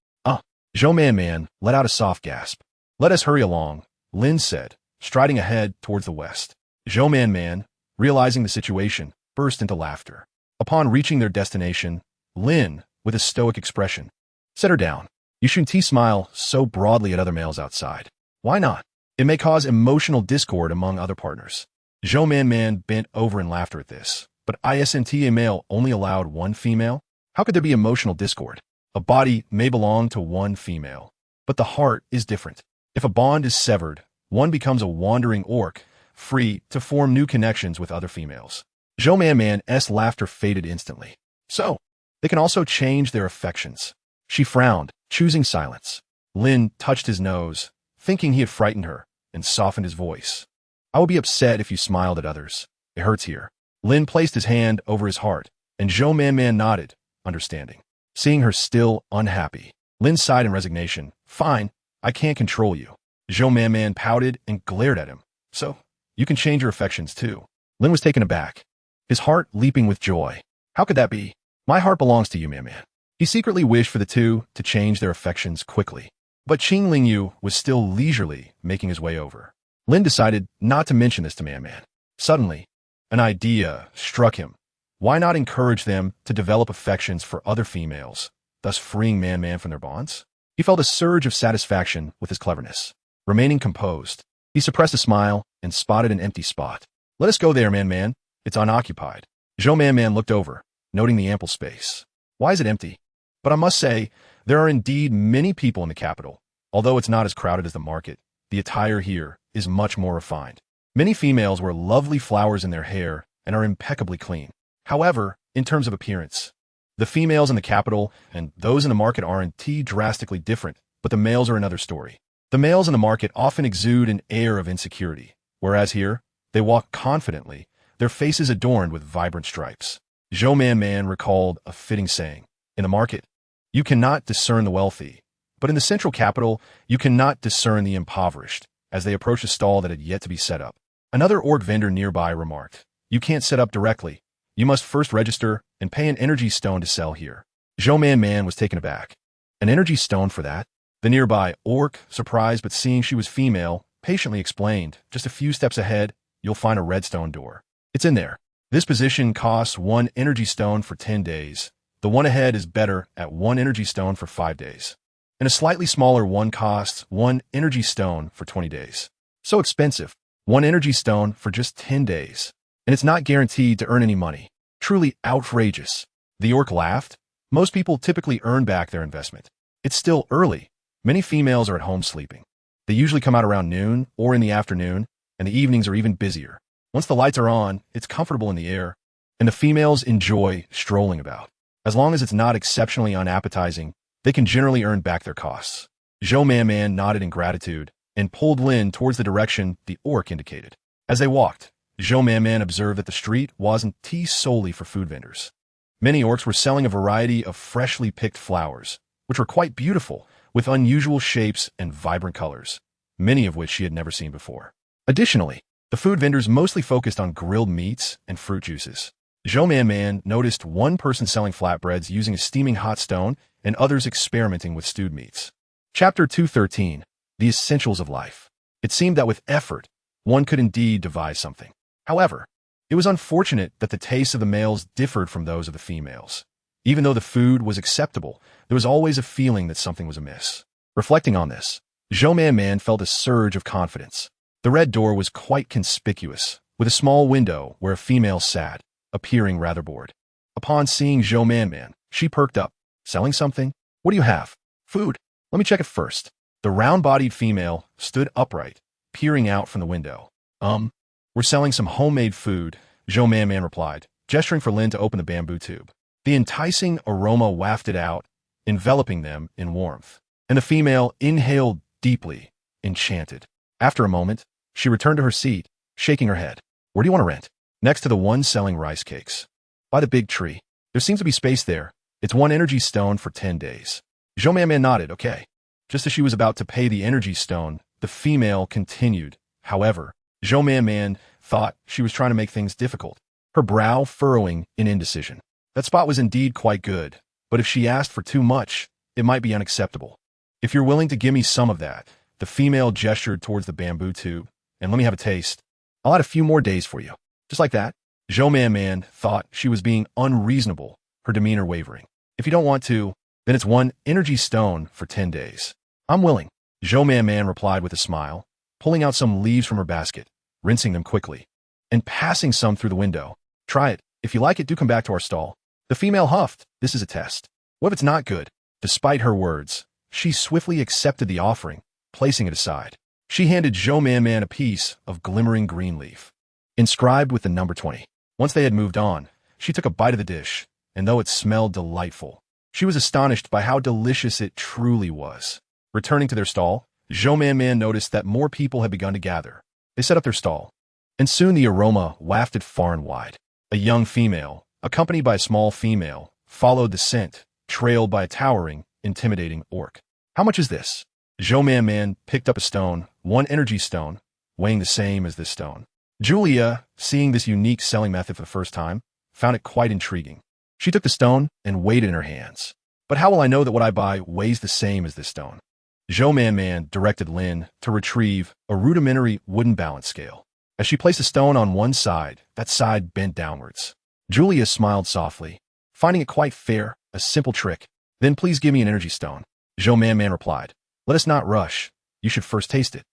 Zhou Man let out a soft gasp. "Let us hurry along," Lin said, striding ahead towards the west. Zhou Man, realizing the situation, burst into laughter. Upon reaching their destination, Lin, with a stoic expression, "Set her down. You shouldn't smile so broadly at other males outside." "Why not? It may cause emotional discord among other partners." Zhou Man bent over in laughter at this. "But isn't a male only allowed one female? How could there be emotional discord? A body may belong to one female, but the heart is different. If a bond is severed, one becomes a wandering orc, free to form new connections with other females." Zhou Man's laughter faded instantly. "So, they can also change their affections." She frowned, choosing silence. Lin touched his nose, thinking he had frightened her, and softened his voice. "I would be upset if you smiled at others. It hurts here." Lin placed his hand over his heart, and Zhou Man nodded, understanding. Seeing her still unhappy, Lin sighed in resignation. "Fine, I can't control you." Zhou Man pouted and glared at him. "So, you can change your affections too." Lin was taken aback, his heart leaping with joy. "How could that be?" "My heart belongs to you, Man." He secretly wished for the two to change their affections quickly. But Qing Lingyu was still leisurely making his way over. Lin decided not to mention this to Man. Suddenly, an idea struck him. Why not encourage them to develop affections for other females, thus freeing Man from their bonds? He felt a surge of satisfaction with his cleverness. Remaining composed, he suppressed a smile and spotted an empty spot. Let us go there, man. It's unoccupied. Zhou Man looked over, noting the ample space. Why is it empty? But I must say, there are indeed many people in the capital. Although it's not as crowded as the market, the attire here is much more refined. Many females wear lovely flowers in their hair and are impeccably clean. However, in terms of appearance, the females in the capital and those in the market aren't drastically different, but the males are another story. The males in the market often exude an air of insecurity, whereas here, they walk confidently, their faces adorned with vibrant stripes. Zhou Man recalled a fitting saying, in the market, you cannot discern the wealthy, but in the central capital, you cannot discern the impoverished, as they approached a stall that had yet to be set up. Another orc vendor nearby remarked, you can't set up directly. You must first register and pay an energy stone to sell here. Zhou Man was taken aback. An energy stone for that? The nearby orc, surprised but seeing she was female, patiently explained, just a few steps ahead, you'll find a redstone door. It's in there. This position costs 1 energy stone for 10 days. The one ahead is better at 1 energy stone for 5 days. And a slightly smaller one costs 1 energy stone for 20 days. So expensive. 1 energy stone for just 10 days. And it's not guaranteed to earn any money. Truly outrageous. The orc laughed. Most people typically earn back their investment. It's still early. Many females are at home sleeping. They usually come out around noon or in the afternoon, and the evenings are even busier. Once the lights are on, it's comfortable in the air, and the females enjoy strolling about. As long as it's not exceptionally unappetizing, they can generally earn back their costs. Zhou Man nodded in gratitude and pulled Lin towards the direction the orc indicated. As they walked, Zhou Man observed that the street wasn't solely for food vendors. Many orcs were selling a variety of freshly picked flowers, which were quite beautiful, with unusual shapes and vibrant colors, many of which she had never seen before. Additionally, the food vendors mostly focused on grilled meats and fruit juices. Zhou Man noticed one person selling flatbreads using a steaming hot stone and others experimenting with stewed meats. Chapter 213, The Essentials of Life. It seemed that with effort, one could indeed devise something. However, it was unfortunate that the tastes of the males differed from those of the females. Even though the food was acceptable, there was always a feeling that something was amiss. Reflecting on this, Zhou Man felt a surge of confidence. The red door was quite conspicuous, with a small window where a female sat, appearing rather bored. Upon seeing Zhou Man, she perked up. Selling something? What do you have? Food. Let me check it first. The round-bodied female stood upright, peering out from the window. We're selling some homemade food, Zhou Man replied, gesturing for Lin to open the bamboo tube. The enticing aroma wafted out, enveloping them in warmth, and the female inhaled deeply, enchanted. After a moment, she returned to her seat, shaking her head. Where do you want to rent? Next to the one selling rice cakes. By the big tree. There seems to be space there. It's 1 energy stone for 10 days. Zhou Man nodded, okay. Just as she was about to pay the energy stone, the female continued. However, Zhou Man thought she was trying to make things difficult, her brow furrowing in indecision. That spot was indeed quite good, but if she asked for too much, it might be unacceptable. If you're willing to give me some of that, the female gestured towards the bamboo tube, and let me have a taste. I'll add a few more days for you. Just like that. Zhou Man thought she was being unreasonable, her demeanor wavering. If you don't want to, then it's 1 energy stone for 10 days. I'm willing. Zhou Man replied with a smile, pulling out some leaves from her basket, rinsing them quickly, and passing some through the window. Try it. If you like it, do come back to our stall. The female huffed. This is a test. What if it's not good? Despite her words, she swiftly accepted the offering, placing it aside. She handed Zhou Man a piece of glimmering green leaf, inscribed with the number 20. Once they had moved on, she took a bite of the dish, and though it smelled delightful, she was astonished by how delicious it truly was. Returning to their stall, Zhou Man noticed that more people had begun to gather. They set up their stall, and soon the aroma wafted far and wide. A young female, accompanied by a small female, followed the scent, trailed by a towering, intimidating orc. How much is this? Zhou Man picked up a stone, 1 energy stone, weighing the same as this stone. Julia, seeing this unique selling method for the first time, found it quite intriguing. She took the stone and weighed it in her hands. But how will I know that what I buy weighs the same as this stone? Zhou Man directed Lin to retrieve a rudimentary wooden balance scale. As she placed the stone on one side, that side bent downwards. Julia smiled softly, finding it quite fair, a simple trick. Then please give me an energy stone. Zhou Man replied. Let us not rush. You should first taste it.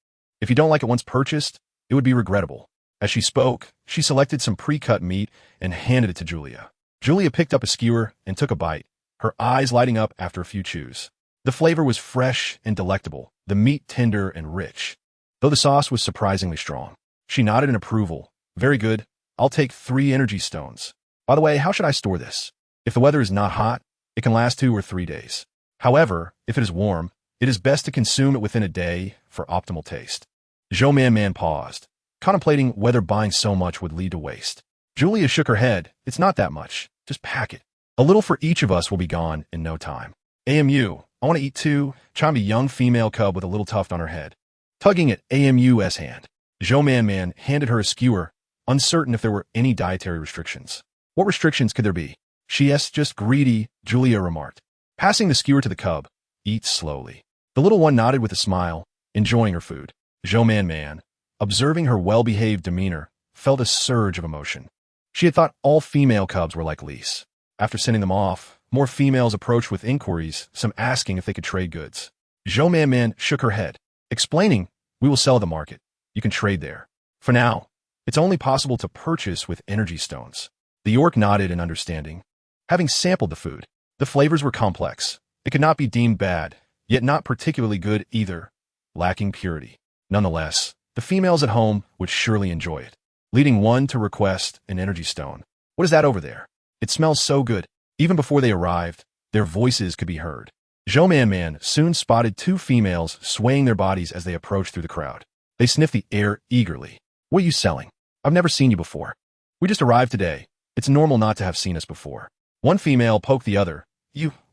If you don't like it once purchased, it would be regrettable. As she spoke, she selected some pre-cut meat and handed it to Julia. Julia picked up a skewer and took a bite, her eyes lighting up after a few chews. The flavor was fresh and delectable, the meat tender and rich, though the sauce was surprisingly strong. She nodded in approval. Very good. I'll take 3 energy stones. By the way, how should I store this? If the weather is not hot, it can last 2 or 3 days. However, if it is warm, it is best to consume it within a day for optimal taste. Zhou Man paused, contemplating whether buying so much would lead to waste. Julia shook her head. It's not that much. Just pack it. A little for each of us will be gone in no time. AMU, I want to eat too, chimed a young female cub with a little tuft on her head. Tugging at AMU's hand, Zhou Man handed her a skewer, uncertain if there were any dietary restrictions. What restrictions could there be? She's just greedy, Julia remarked. Passing the skewer to the cub, eat slowly. The little one nodded with a smile, enjoying her food. Zhou Man, observing her well-behaved demeanor, felt a surge of emotion. She had thought all female cubs were like Lise. After sending them off, more females approached with inquiries, some asking if they could trade goods. Zhou Man shook her head, explaining, we will sell at the market. You can trade there. For now, it's only possible to purchase with energy stones. The orc nodded in understanding. Having sampled the food, the flavors were complex. It could not be deemed bad, yet not particularly good either, lacking purity. Nonetheless, the females at home would surely enjoy it, leading one to request an energy stone. What is that over there? It smells so good. Even before they arrived, their voices could be heard. Zhou Man soon spotted 2 females swaying their bodies as they approached through the crowd. They sniffed the air eagerly. What are you selling? I've never seen you before. We just arrived today. It's normal not to have seen us before. One female poked the other.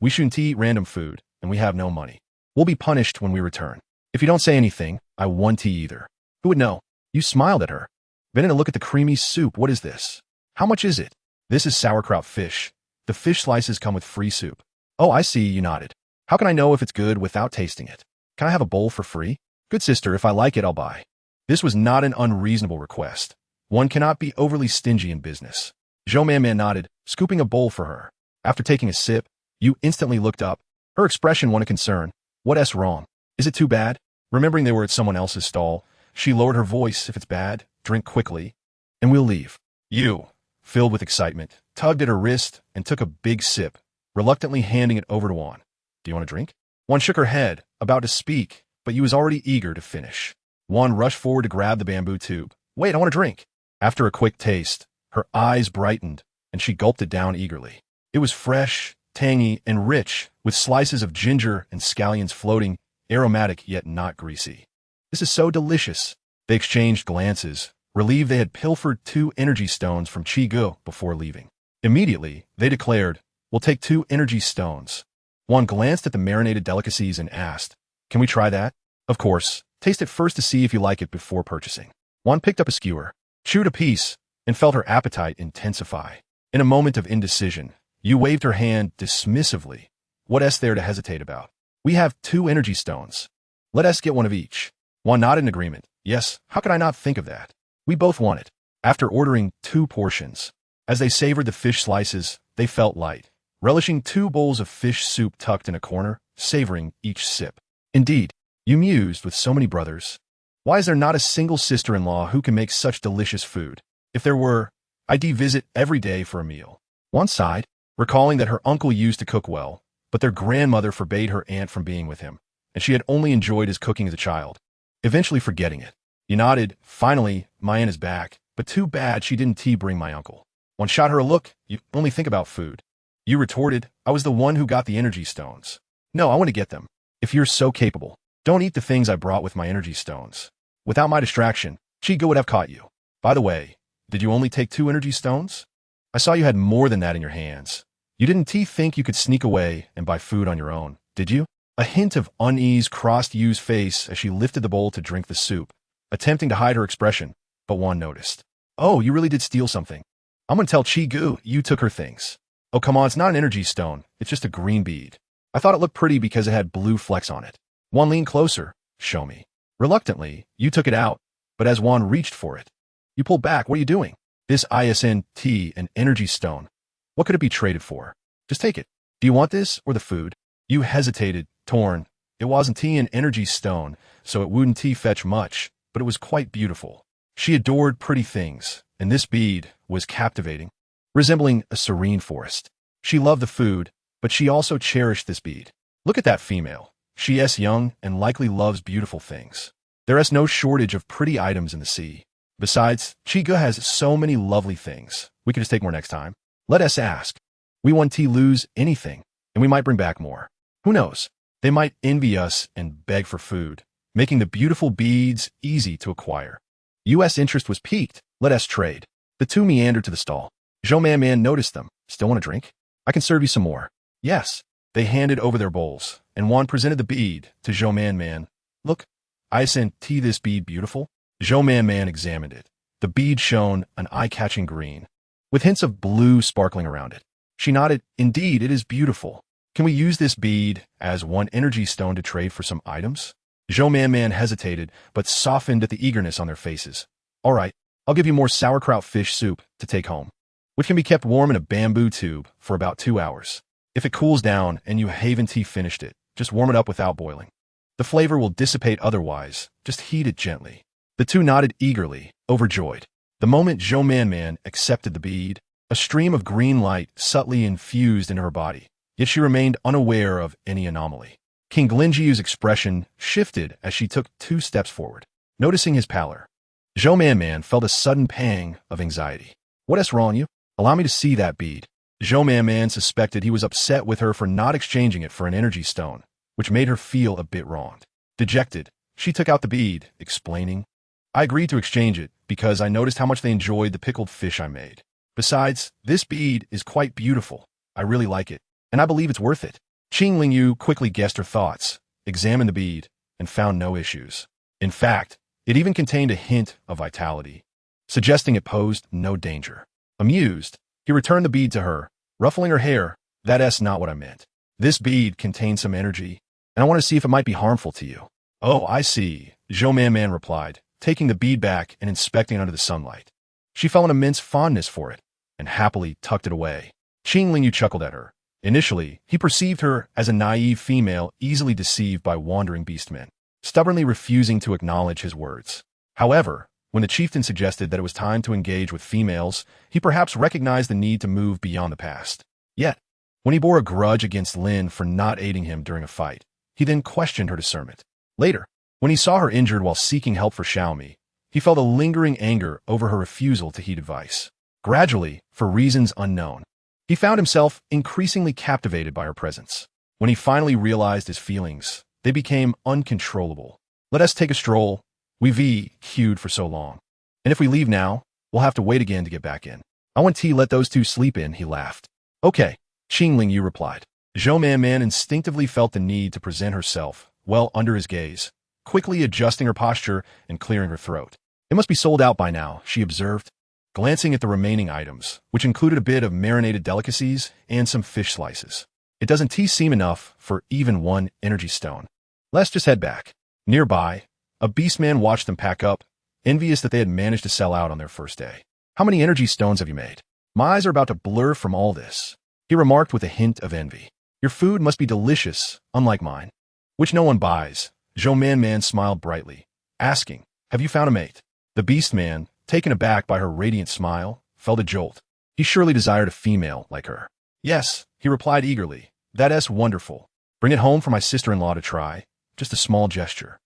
We shouldn't eat random food, and we have no money. We'll be punished when we return. If you don't say anything, I won't tea either. Who would know? You smiled at her. Then in a look at the creamy soup, what is this? How much is it? This is sauerkraut fish. The fish slices come with free soup. Oh, I see, you nodded. How can I know if it's good without tasting it? Can I have a bowl for free? Good sister, if I like it, I'll buy. This was not an unreasonable request. One cannot be overly stingy in business. Zhou Man nodded, scooping a bowl for her. After taking a sip, Yu instantly looked up. Her expression won a concern. What's wrong? Is it too bad? Remembering they were at someone else's stall, she lowered her voice. If it's bad, drink quickly, and we'll leave. Yu, filled with excitement, tugged at her wrist and took a big sip, reluctantly handing it over to Juan. Do you want a drink? Juan shook her head, about to speak, but Yu was already eager to finish. Juan rushed forward to grab the bamboo tube. Wait, I want a drink. After a quick taste, her eyes brightened, and she gulped it down eagerly. It was fresh, tangy, and rich, with slices of ginger and scallions floating, aromatic yet not greasy. This is so delicious. They exchanged glances, relieved they had pilfered 2 energy stones from Chi Gu before leaving. Immediately, they declared, we'll take 2 energy stones. Juan glanced at the marinated delicacies and asked, can we try that? Of course. Taste it first to see if you like it before purchasing. Juan picked up a skewer, chewed a piece, and felt her appetite intensify. In a moment of indecision, Yu waved her hand dismissively. What's there to hesitate about? We have 2 energy stones. Let us get one of each. Juan nodded in agreement. Yes, how could I not think of that? We both want it. After ordering 2 portions, as they savored the fish slices, they felt light, relishing 2 bowls of fish soup tucked in a corner, savoring each sip. Indeed, Yu mused, with so many brothers, why is there not a single sister-in-law who can make such delicious food? If there were, I'd visit every day for a meal. One sighed, recalling that her uncle used to cook well, but their grandmother forbade her aunt from being with him, and she had only enjoyed his cooking as a child, eventually forgetting it. He nodded. Finally, my aunt is back, but too bad she didn't bring my uncle. One shot her a look. You only think about food. You retorted, I was the one who got the energy stones. No, I want to get them. If you're so capable, don't eat the things I brought with my energy stones. Without my distraction, Chi Gu would have caught you. By the way, did you only take 2 energy stones? I saw you had more than that in your hands. You didn't think you could sneak away and buy food on your own, did you? A hint of unease crossed Yu's face as she lifted the bowl to drink the soup, attempting to hide her expression, but Juan noticed. Oh, you really did steal something. I'm gonna tell Chi Gu you took her things. Oh, come on, it's not an energy stone. It's just a green bead. I thought it looked pretty because it had blue flecks on it. Juan leaned closer. Show me. Reluctantly, you took it out, but as Juan reached for it, you pulled back. What are you doing? This ISNT, an energy stone. What could it be traded for? Just take it. Do you want this or the food? You hesitated, torn. It wasn't an energy stone, so it wouldn't fetch much, but it was quite beautiful. She adored pretty things, and this bead was captivating, resembling a serene forest. She loved the food, but she also cherished this bead. Look at that female. She is young and likely loves beautiful things. There is no shortage of pretty items in the sea. Besides, Chica has so many lovely things. We could just take more next time. Let us ask. We won't lose anything, and we might bring back more. Who knows? They might envy us and beg for food, making the beautiful beads easy to acquire. U.S. interest was piqued. Let us trade. The two meandered to the stall. Joe Man noticed them. Still want a drink? I can serve you some more. Yes. They handed over their bowls, and Juan presented the bead to Joe Man. Look, I sent this bead beautiful? Joe Man examined it. The bead shone an eye-catching green, with hints of blue sparkling around it. She nodded. Indeed, it is beautiful. Can we use this bead as one energy stone to trade for some items? Joe Man hesitated, but softened at the eagerness on their faces. All right, I'll give you more sauerkraut fish soup to take home, which can be kept warm in a bamboo tube for about 2 hours. If it cools down and you haven't finished it, just warm it up without boiling. The flavor will dissipate otherwise. Just heat it gently. The two nodded eagerly, overjoyed. The moment Joe Man accepted the bead, a stream of green light subtly infused into her body, yet she remained unaware of any anomaly. King Glinjiu's expression shifted as she took 2 steps forward. Noticing his pallor, Joe Man felt a sudden pang of anxiety. What is wrong you? Allow me to see that bead. Joe Man suspected he was upset with her for not exchanging it for an energy stone, which made her feel a bit wronged. Dejected, she took out the bead, explaining, I agreed to exchange it because I noticed how much they enjoyed the pickled fish I made. Besides, this bead is quite beautiful. I really like it, and I believe it's worth it. Qing Lingyu quickly guessed her thoughts, examined the bead, and found no issues. In fact, it even contained a hint of vitality, suggesting it posed no danger. Amused, he returned the bead to her, ruffling her hair. That's not what I meant. This bead contains some energy, and I want to see if it might be harmful to you. Oh, I see, Joe Man replied, taking the bead back and inspecting it under the sunlight. She felt an immense fondness for it, and happily tucked it away. Qing Lingyu chuckled at her. Initially, he perceived her as a naive female easily deceived by wandering beastmen, stubbornly refusing to acknowledge his words. However, when the chieftain suggested that it was time to engage with females, he perhaps recognized the need to move beyond the past. Yet, when he bore a grudge against Lin for not aiding him during a fight, he then questioned her discernment. Later, when he saw her injured while seeking help for Xiaomi, he felt a lingering anger over her refusal to heed advice. Gradually, for reasons unknown, he found himself increasingly captivated by her presence. When he finally realized his feelings, they became uncontrollable. Let us take a stroll. We've queued for so long. And if we leave now, we'll have to wait again to get back in. I want to let those two sleep in, he laughed. Okay, Qing Lingyu replied. Joe Man instinctively felt the need to present herself well under his gaze, quickly adjusting her posture and clearing her throat. It must be sold out by now, she observed, glancing at the remaining items, which included a bit of marinated delicacies and some fish slices. It doesn't seem enough for even one energy stone. Let's just head back. Nearby, a beastman watched them pack up, envious that they had managed to sell out on their first day. How many energy stones have you made? My eyes are about to blur from all this, he remarked with a hint of envy. Your food must be delicious, unlike mine, which no one buys. Joe Man smiled brightly, asking, have you found a mate? The beastman, taken aback by her radiant smile, felt a jolt. He surely desired a female like her. Yes, he replied eagerly. That's wonderful. Bring it home for my sister-in-law to try. Just a small gesture.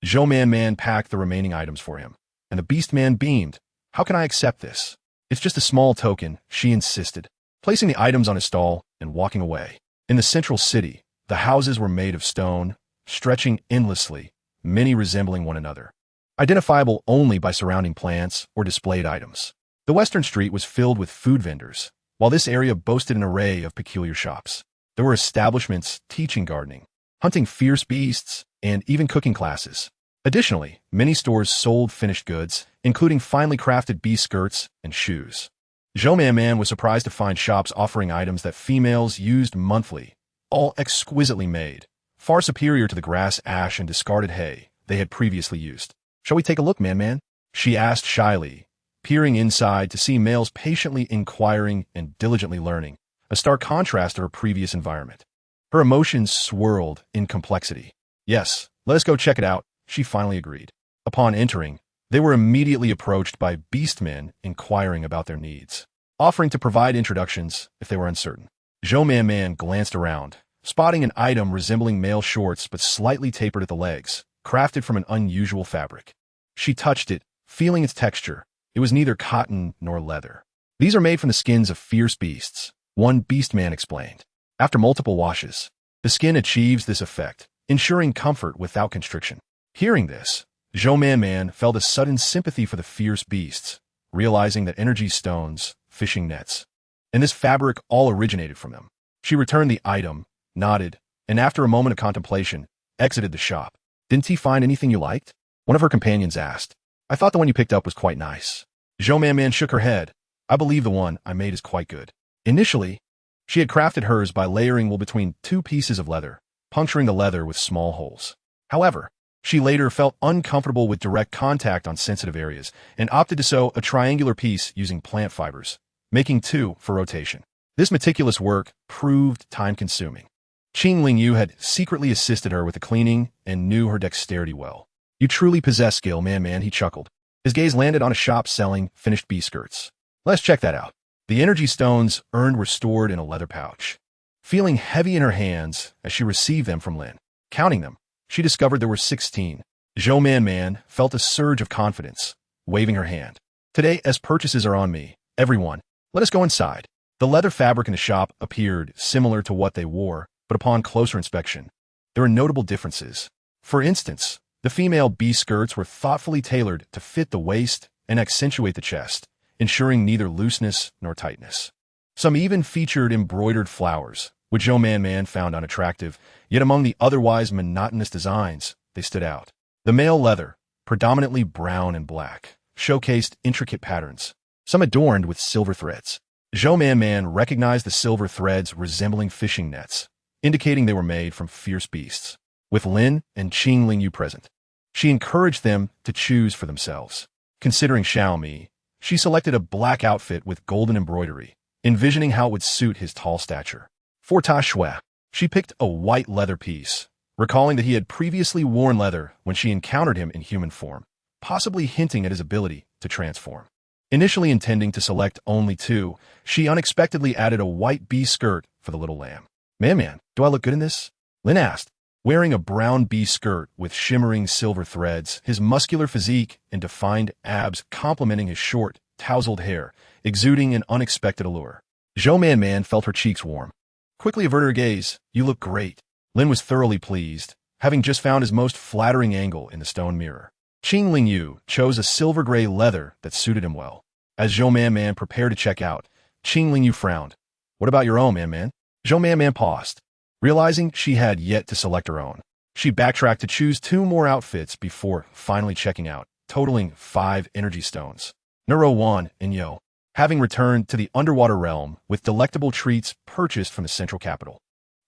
Joe Man packed the remaining items for him, and the beastman beamed. How can I accept this? It's just a small token, she insisted, placing the items on his stall and walking away. In the central city, the houses were made of stone, stretching endlessly, many resembling one another, identifiable only by surrounding plants or displayed items. The western street was filled with food vendors, while this area boasted an array of peculiar shops. There were establishments teaching gardening, hunting fierce beasts, and even cooking classes. Additionally, many stores sold finished goods, including finely crafted beast skirts and shoes. Joe Man was surprised to find shops offering items that females used monthly, all exquisitely made, far superior to the grass, ash, and discarded hay they had previously used. Shall we take a look, Man? She asked shyly, peering inside to see males patiently inquiring and diligently learning, a stark contrast to her previous environment. Her emotions swirled in complexity. Yes, let us go check it out, she finally agreed. Upon entering, they were immediately approached by Beastmen inquiring about their needs, offering to provide introductions if they were uncertain. Zhou Man glanced around, spotting an item resembling male shorts but slightly tapered at the legs, crafted from an unusual fabric. She touched it, feeling its texture. It was neither cotton nor leather. These are made from the skins of fierce beasts, one Beastman explained. After multiple washes, the skin achieves this effect, ensuring comfort without constriction. Hearing this, Zhou Man felt a sudden sympathy for the fierce beasts, realizing that energy stones, fishing nets, and this fabric all originated from them. She returned the item, nodded, and after a moment of contemplation, exited the shop. Didn't he find anything you liked? One of her companions asked. I thought the one you picked up was quite nice. Zhou Man shook her head. I believe the one I made is quite good. Initially, she had crafted hers by layering wool between two pieces of leather, puncturing the leather with small holes. However, she later felt uncomfortable with direct contact on sensitive areas and opted to sew a triangular piece using plant fibers, making two for rotation. This meticulous work proved time-consuming. Qing Yu had secretly assisted her with the cleaning and knew her dexterity well. You truly possess skill, man, he chuckled. His gaze landed on a shop selling finished bee skirts. Let's check that out. The energy stones earned were stored in a leather pouch. Feeling heavy in her hands as she received them from Lin, counting them, she discovered there were 16. Zhou Man felt a surge of confidence, waving her hand. Today, as purchases are on me, everyone, let us go inside. The leather fabric in the shop appeared similar to what they wore, but upon closer inspection, there were notable differences. For instance, the female bee skirts were thoughtfully tailored to fit the waist and accentuate the chest, ensuring neither looseness nor tightness. Some even featured embroidered flowers, which Zhou Man found unattractive, yet among the otherwise monotonous designs, they stood out. The male leather, predominantly brown and black, showcased intricate patterns, some adorned with silver threads. Zhou Man recognized the silver threads resembling fishing nets, indicating they were made from fierce beasts. With Lin and Qing Yu present, she encouraged them to choose for themselves. Considering Xiaomi, she selected a black outfit with golden embroidery, envisioning how it would suit his tall stature. For Ta Shui, she picked a white leather piece, recalling that he had previously worn leather when she encountered him in human form, possibly hinting at his ability to transform. Initially intending to select only two, she unexpectedly added a white bee skirt for the little lamb. Man, do I look good in this? Lin asked. Wearing a brown bee skirt with shimmering silver threads, his muscular physique and defined abs complementing his short, tousled hair, exuding an unexpected allure. Zhou Man felt her cheeks warm. Quickly averted her gaze. You look great. Lin was thoroughly pleased, having just found his most flattering angle in the stone mirror. Qing Yu chose a silver-gray leather that suited him well. As Zhou Man prepared to check out, Qing Yu frowned. What about your own, man? Zhou Man paused. Realizing she had yet to select her own, she backtracked to choose two more outfits before finally checking out, totaling 5 energy stones. Nero Wan and Yo, having returned to the underwater realm with delectable treats purchased from the central capital,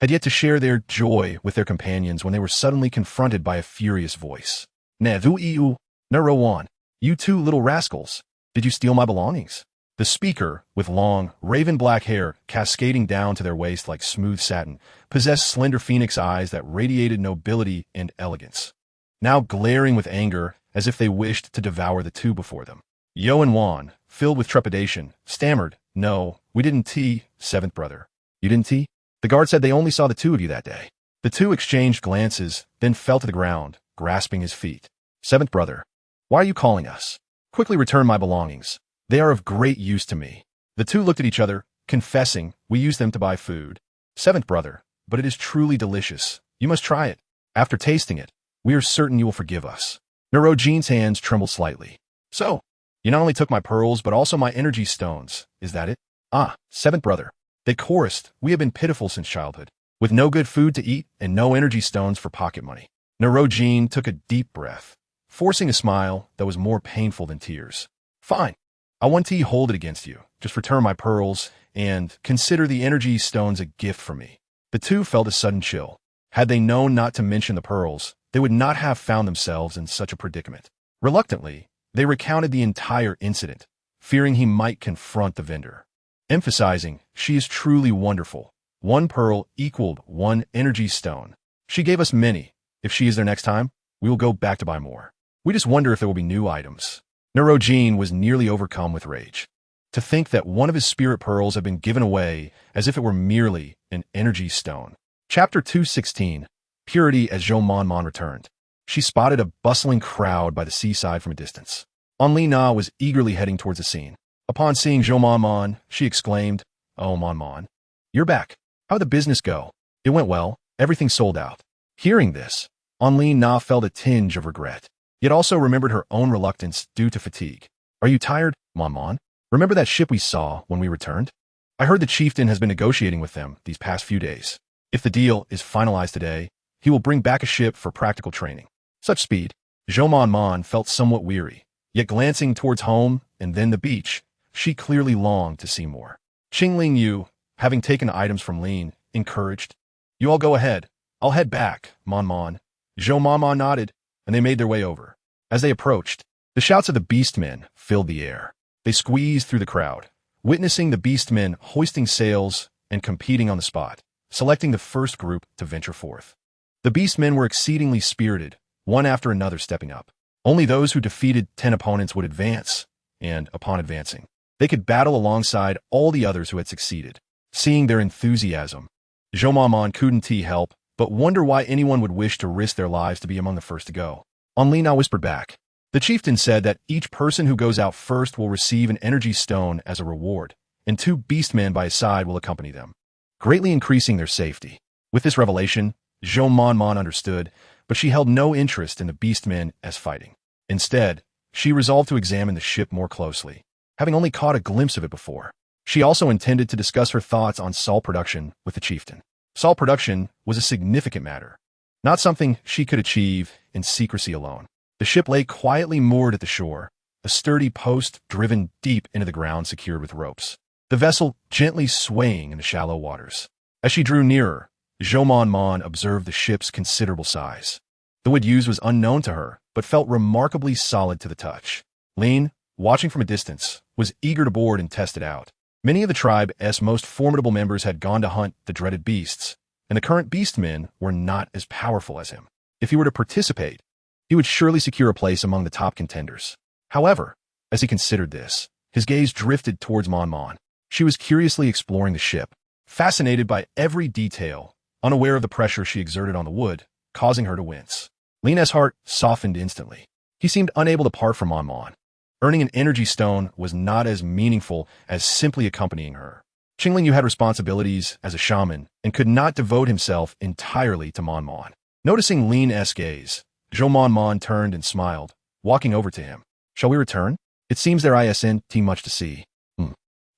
had yet to share their joy with their companions when they were suddenly confronted by a furious voice. Nero Wan, you two little rascals, did you steal my belongings? The speaker, with long, raven-black hair cascading down to their waist like smooth satin, possessed slender phoenix eyes that radiated nobility and elegance, now glaring with anger as if they wished to devour the two before them. Yo and Wan, filled with trepidation, stammered, No, we didn't tea, seventh brother. You didn't tea? The guard said they only saw the two of you that day. The two exchanged glances, then fell to the ground, grasping his feet. Seventh brother, why are you calling us? Quickly return my belongings. They are of great use to me. The two looked at each other, confessing, we use them to buy food. Seventh brother, but it is truly delicious. You must try it. After tasting it, we are certain you will forgive us. Nero Jean's hands trembled slightly. So, you not only took my pearls, but also my energy stones. Is that it? Ah, seventh brother. They chorused, we have been pitiful since childhood, with no good food to eat and no energy stones for pocket money. Nero Jean took a deep breath, forcing a smile that was more painful than tears. Fine. I want to hold it against you. Just return my pearls and consider the energy stones a gift from me. The two felt a sudden chill. Had they known not to mention the pearls, they would not have found themselves in such a predicament. Reluctantly, they recounted the entire incident, fearing he might confront the vendor, emphasizing, she is truly wonderful. 1 pearl equaled 1 energy stone. She gave us many. If she is there next time, we will go back to buy more. We just wonder if there will be new items. Neurogene was nearly overcome with rage. To think that one of his spirit pearls had been given away as if it were merely an energy stone. Chapter 216. Purity as Zhou Monmon returned. She spotted a bustling crowd by the seaside from a distance. Onli Na was eagerly heading towards the scene. Upon seeing Zhou Monmon, she exclaimed, "Oh, Monmon, you're back. How'd the business go?" "It went well. Everything sold out." Hearing this, Onli Na felt a tinge of regret, yet also remembered her own reluctance due to fatigue. "Are you tired, Monmon? Remember that ship we saw when we returned? I heard the chieftain has been negotiating with them these past few days. If the deal is finalized today, he will bring back a ship for practical training." Such speed. Zhou Monmon felt somewhat weary, yet glancing towards home and then the beach, she clearly longed to see more. Qingling Yu, having taken items from Lin, encouraged, "You all go ahead. I'll head back, Monmon." Zhou Monmon nodded, and they made their way over. As they approached, the shouts of the Beastmen filled the air. They squeezed through the crowd, witnessing the Beastmen hoisting sails and competing on the spot, selecting the first group to venture forth. The Beastmen were exceedingly spirited, one after another stepping up. Only those who defeated 10 opponents would advance, and, upon advancing, they could battle alongside all the others who had succeeded. Seeing their enthusiasm, Zhou Monmon couldn't help but wonder why anyone would wish to risk their lives to be among the first to go. Onli Na whispered back. The chieftain said that each person who goes out first will receive an energy stone as a reward, and 2 beastmen by his side will accompany them, greatly increasing their safety. With this revelation, Zhou Monmon understood, but she held no interest in the beastmen as fighting. Instead, she resolved to examine the ship more closely, having only caught a glimpse of it before. She also intended to discuss her thoughts on salt production with the chieftain. Salt production was a significant matter, not something she could achieve in secrecy alone. The ship lay quietly moored at the shore, a sturdy post driven deep into the ground secured with ropes. The vessel gently swaying in the shallow waters. As she drew nearer, Zhou Monmon observed the ship's considerable size. The wood used was unknown to her, but felt remarkably solid to the touch. Lin, watching from a distance, was eager to board and test it out. Many of the tribe's most formidable members had gone to hunt the dreaded beasts, and the current beastmen were not as powerful as him. If he were to participate, he would surely secure a place among the top contenders. However, as he considered this, his gaze drifted towards Monmon. She was curiously exploring the ship, fascinated by every detail, unaware of the pressure she exerted on the wood, causing her to wince. Lin's heart softened instantly. He seemed unable to part from Monmon. Earning an energy stone was not as meaningful as simply accompanying her. Qingling Yu had responsibilities as a shaman and could not devote himself entirely to Monmon. Noticing Lin's gaze, Zhou Monmon turned and smiled, walking over to him. "Shall we return? It seems there isn't much to see."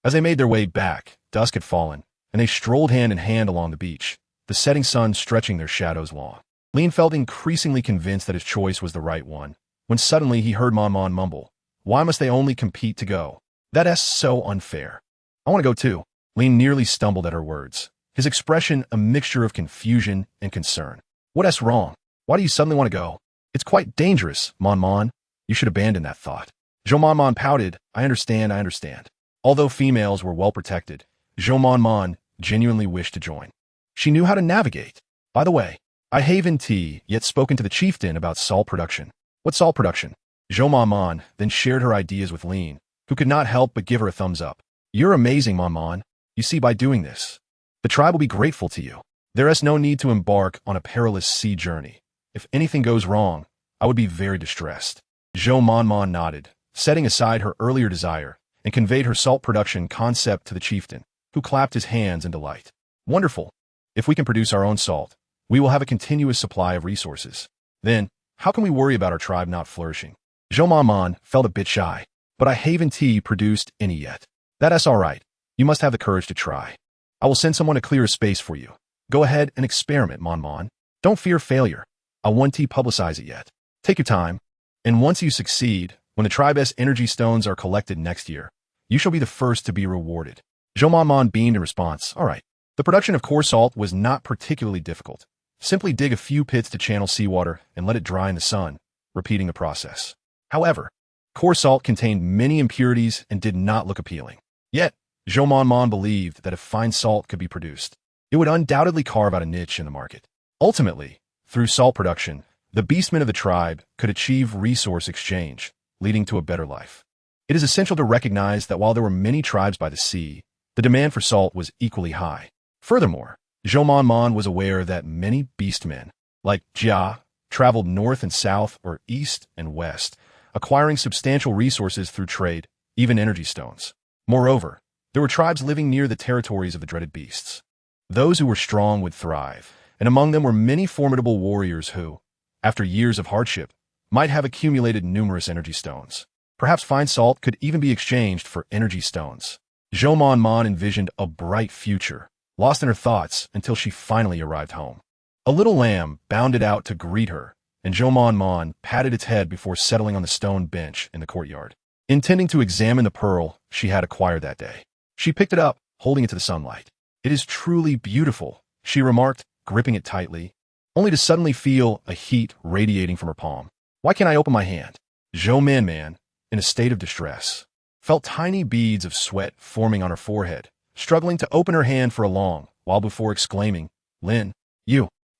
As they made their way back, dusk had fallen, and they strolled hand in hand along the beach, the setting sun stretching their shadows long. Lin felt increasingly convinced that his choice was the right one, when suddenly he heard Monmon mumble, "Why must they only compete to go? That's so unfair." "I want to go too." Lin nearly stumbled at her words, his expression a mixture of confusion and concern. "What's wrong? Why do you suddenly want to go?" "It's quite dangerous, Monmon. You should abandon that thought." Zhou Monmon pouted, I understand. Although females were well protected, Zhou Monmon genuinely wished to join. She knew how to navigate. "By the way, I haven't yet spoken to the chieftain about salt production." "What salt production?" Zhou Monmon then shared her ideas with Lin, who could not help but give her a thumbs up. "You're amazing, Monmon. You see, by doing this, the tribe will be grateful to you. There is no need to embark on a perilous sea journey. If anything goes wrong, I would be very distressed." Zhou Monmon nodded, setting aside her earlier desire, and conveyed her salt production concept to the chieftain, who clapped his hands in delight. "Wonderful. If we can produce our own salt, we will have a continuous supply of resources. Then, how can we worry about our tribe not flourishing?" Zhou Monmon felt a bit shy, "But I haven't produced any yet." "That's all right. You must have the courage to try. I will send someone to clear a space for you. Go ahead and experiment, Monmon. Don't fear failure. I won't publicize it yet. Take your time, and once you succeed, when the tribe's energy stones are collected next year, you shall be the first to be rewarded." Zhou Monmon beamed in response. "All right." The production of coarse salt was not particularly difficult. Simply dig a few pits to channel seawater and let it dry in the sun, repeating the process. However, coarse salt contained many impurities and did not look appealing. Yet, Zhou Monmon believed that if fine salt could be produced, it would undoubtedly carve out a niche in the market. Ultimately, through salt production, The beastmen of the tribe could achieve resource exchange, leading to a better life. It is essential to recognize that while there were many tribes by the sea, the demand for salt was equally high. Furthermore, Zhou was aware that many beastmen, like Jia, traveled north and south or east and west, acquiring substantial resources through trade, even energy stones. Moreover, there were tribes living near the territories of the dreaded beasts. Those who were strong would thrive, and among them were many formidable warriors who, after years of hardship, might have accumulated numerous energy stones. Perhaps fine salt could even be exchanged for energy stones. Zhou envisioned a bright future, lost in her thoughts until she finally arrived home. A little lamb bounded out to greet her, and Zhou patted its head before settling on the stone bench in the courtyard, intending to examine the pearl she had acquired that day. She picked it up, holding it to the sunlight. "It is truly beautiful," she remarked, gripping it tightly, only to suddenly feel a heat radiating from her palm. "Why can't I open my hand?" Zhou Man, in a state of distress, felt tiny beads of sweat forming on her forehead, struggling to open her hand for a long while before exclaiming, "Lin,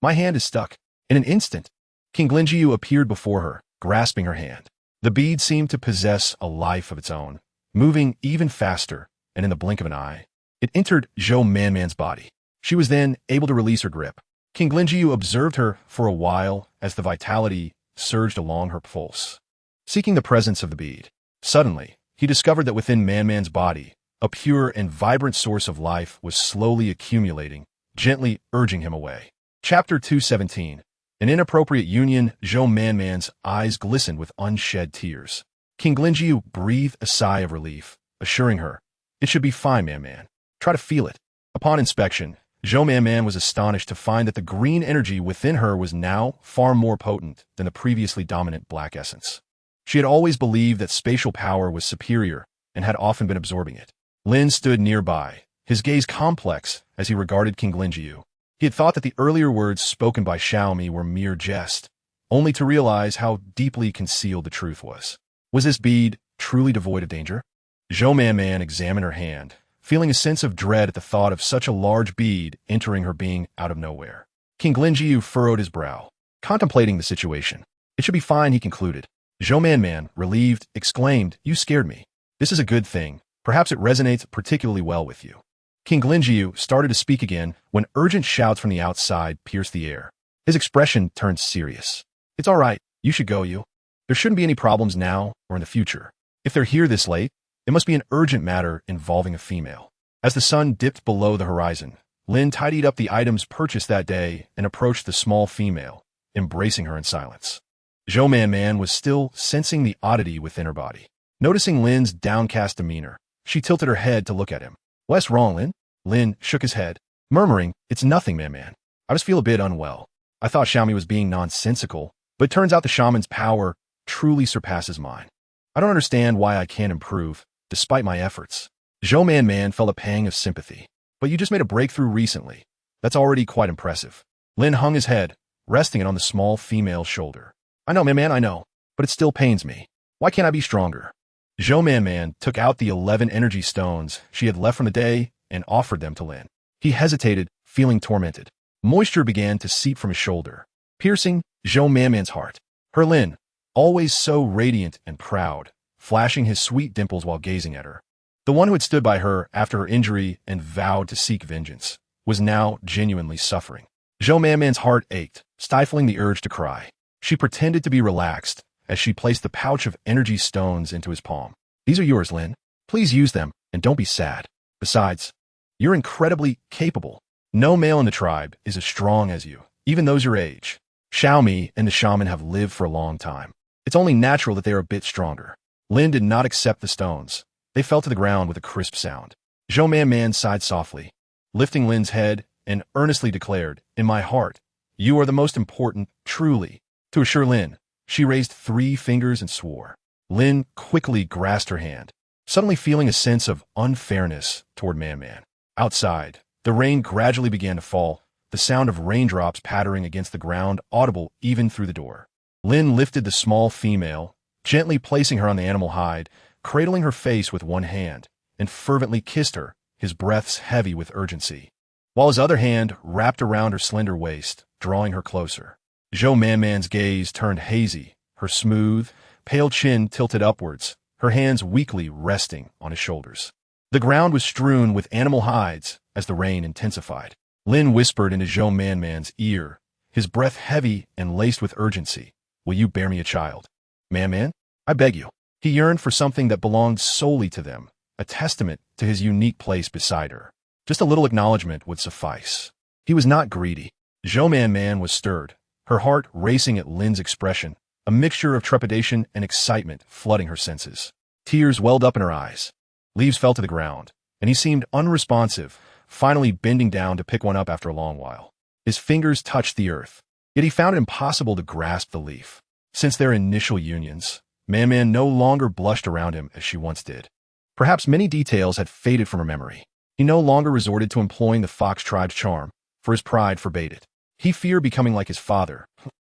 my hand is stuck." In an instant, King Linjiu appeared before her, grasping her hand. The bead seemed to possess a life of its own, moving even faster, and in the blink of an eye, it entered Zhou Man's body. She was then able to release her grip. King Linjiu observed her for a while as the vitality surged along her pulse, seeking the presence of the bead. Suddenly, he discovered that within Man's body, a pure and vibrant source of life was slowly accumulating, gently urging him away. Chapter 217. An inappropriate union. Zhou Man's eyes glistened with unshed tears. King Linjiu breathed a sigh of relief, assuring her, "It should be fine, Man. Try to feel it." Upon inspection, Zhou Man was astonished to find that the green energy within her was now far more potent than the previously dominant black essence. She had always believed that spatial power was superior and had often been absorbing it. Lin stood nearby, his gaze complex as he regarded King Linjiu. He had thought that the earlier words spoken by Xiaomi were mere jest, only to realize how deeply concealed the truth was. Was this bead truly devoid of danger? Zhou Man examined her hand, feeling a sense of dread at the thought of such a large bead entering her being out of nowhere. King Linjiu furrowed his brow, contemplating the situation. "It should be fine," he concluded. Zhou Man, relieved, exclaimed, "You scared me. This is a good thing. Perhaps it resonates particularly well with you." King Linjiu started to speak again when urgent shouts from the outside pierced the air. His expression turned serious. "It's all right. You should go, you. There shouldn't be any problems now or in the future. If they're here this late, it must be an urgent matter involving a female." As the sun dipped below the horizon, Lin tidied up the items purchased that day and approached the small female, embracing her in silence. Zhou Man was still sensing the oddity within her body. Noticing Lin's downcast demeanor, she tilted her head to look at him. "What's wrong, Lin?" Lin shook his head, murmuring, "It's nothing, Man. I just feel a bit unwell. I thought Xiaomi was being nonsensical, but it turns out the shaman's power truly surpasses mine. I don't understand why I can't improve, despite my efforts." Zhou Man felt a pang of sympathy. "But you just made a breakthrough recently. That's already quite impressive." Lin hung his head, resting it on the small female's shoulder. "I know, Man, I know, but it still pains me. Why can't I be stronger?" Zhou Man took out the 11 energy stones she had left from the day and offered them to Lin. He hesitated, feeling tormented. Moisture began to seep from his shoulder, piercing Zhou Man's heart. Her Lin, always so radiant and proud, flashing his sweet dimples while gazing at her. The one who had stood by her after her injury and vowed to seek vengeance, was now genuinely suffering. Zhou Man's heart ached, stifling the urge to cry. She pretended to be relaxed as she placed the pouch of energy stones into his palm. "These are yours, Lin. Please use them, and don't be sad. Besides, you're incredibly capable. No male in the tribe is as strong as you, even those your age. Xiaomi and the shaman have lived for a long time. It's only natural that they are a bit stronger." Lin did not accept the stones. They fell to the ground with a crisp sound. Zhou Man sighed softly, lifting Lin's head, and earnestly declared, "In my heart, you are the most important, truly." To assure Lin, she raised 3 fingers and swore. Lin quickly grasped her hand, suddenly feeling a sense of unfairness toward Man. Outside, the rain gradually began to fall, the sound of raindrops pattering against the ground audible even through the door. Lin lifted the small female, gently placing her on the animal hide, cradling her face with one hand, and fervently kissed her, his breaths heavy with urgency, while his other hand wrapped around her slender waist, drawing her closer. Zhou Manman's gaze turned hazy, her smooth, pale chin tilted upwards, her hands weakly resting on his shoulders. The ground was strewn with animal hides as the rain intensified. Lin whispered into Zhou Manman's ear, his breath heavy and laced with urgency. Will you bear me a child? Man, I beg you. He yearned for something that belonged solely to them, a testament to his unique place beside her. Just a little acknowledgement would suffice. He was not greedy. Zhou Man was stirred, her heart racing at Lin's expression, a mixture of trepidation and excitement flooding her senses. Tears welled up in her eyes. Leaves fell to the ground, and he seemed unresponsive, finally bending down to pick one up after a long while. His fingers touched the earth, yet he found it impossible to grasp the leaf. Since their initial unions, Man no longer blushed around him as she once did. Perhaps many details had faded from her memory. He no longer resorted to employing the fox tribe's charm, for his pride forbade it. He feared becoming like his father,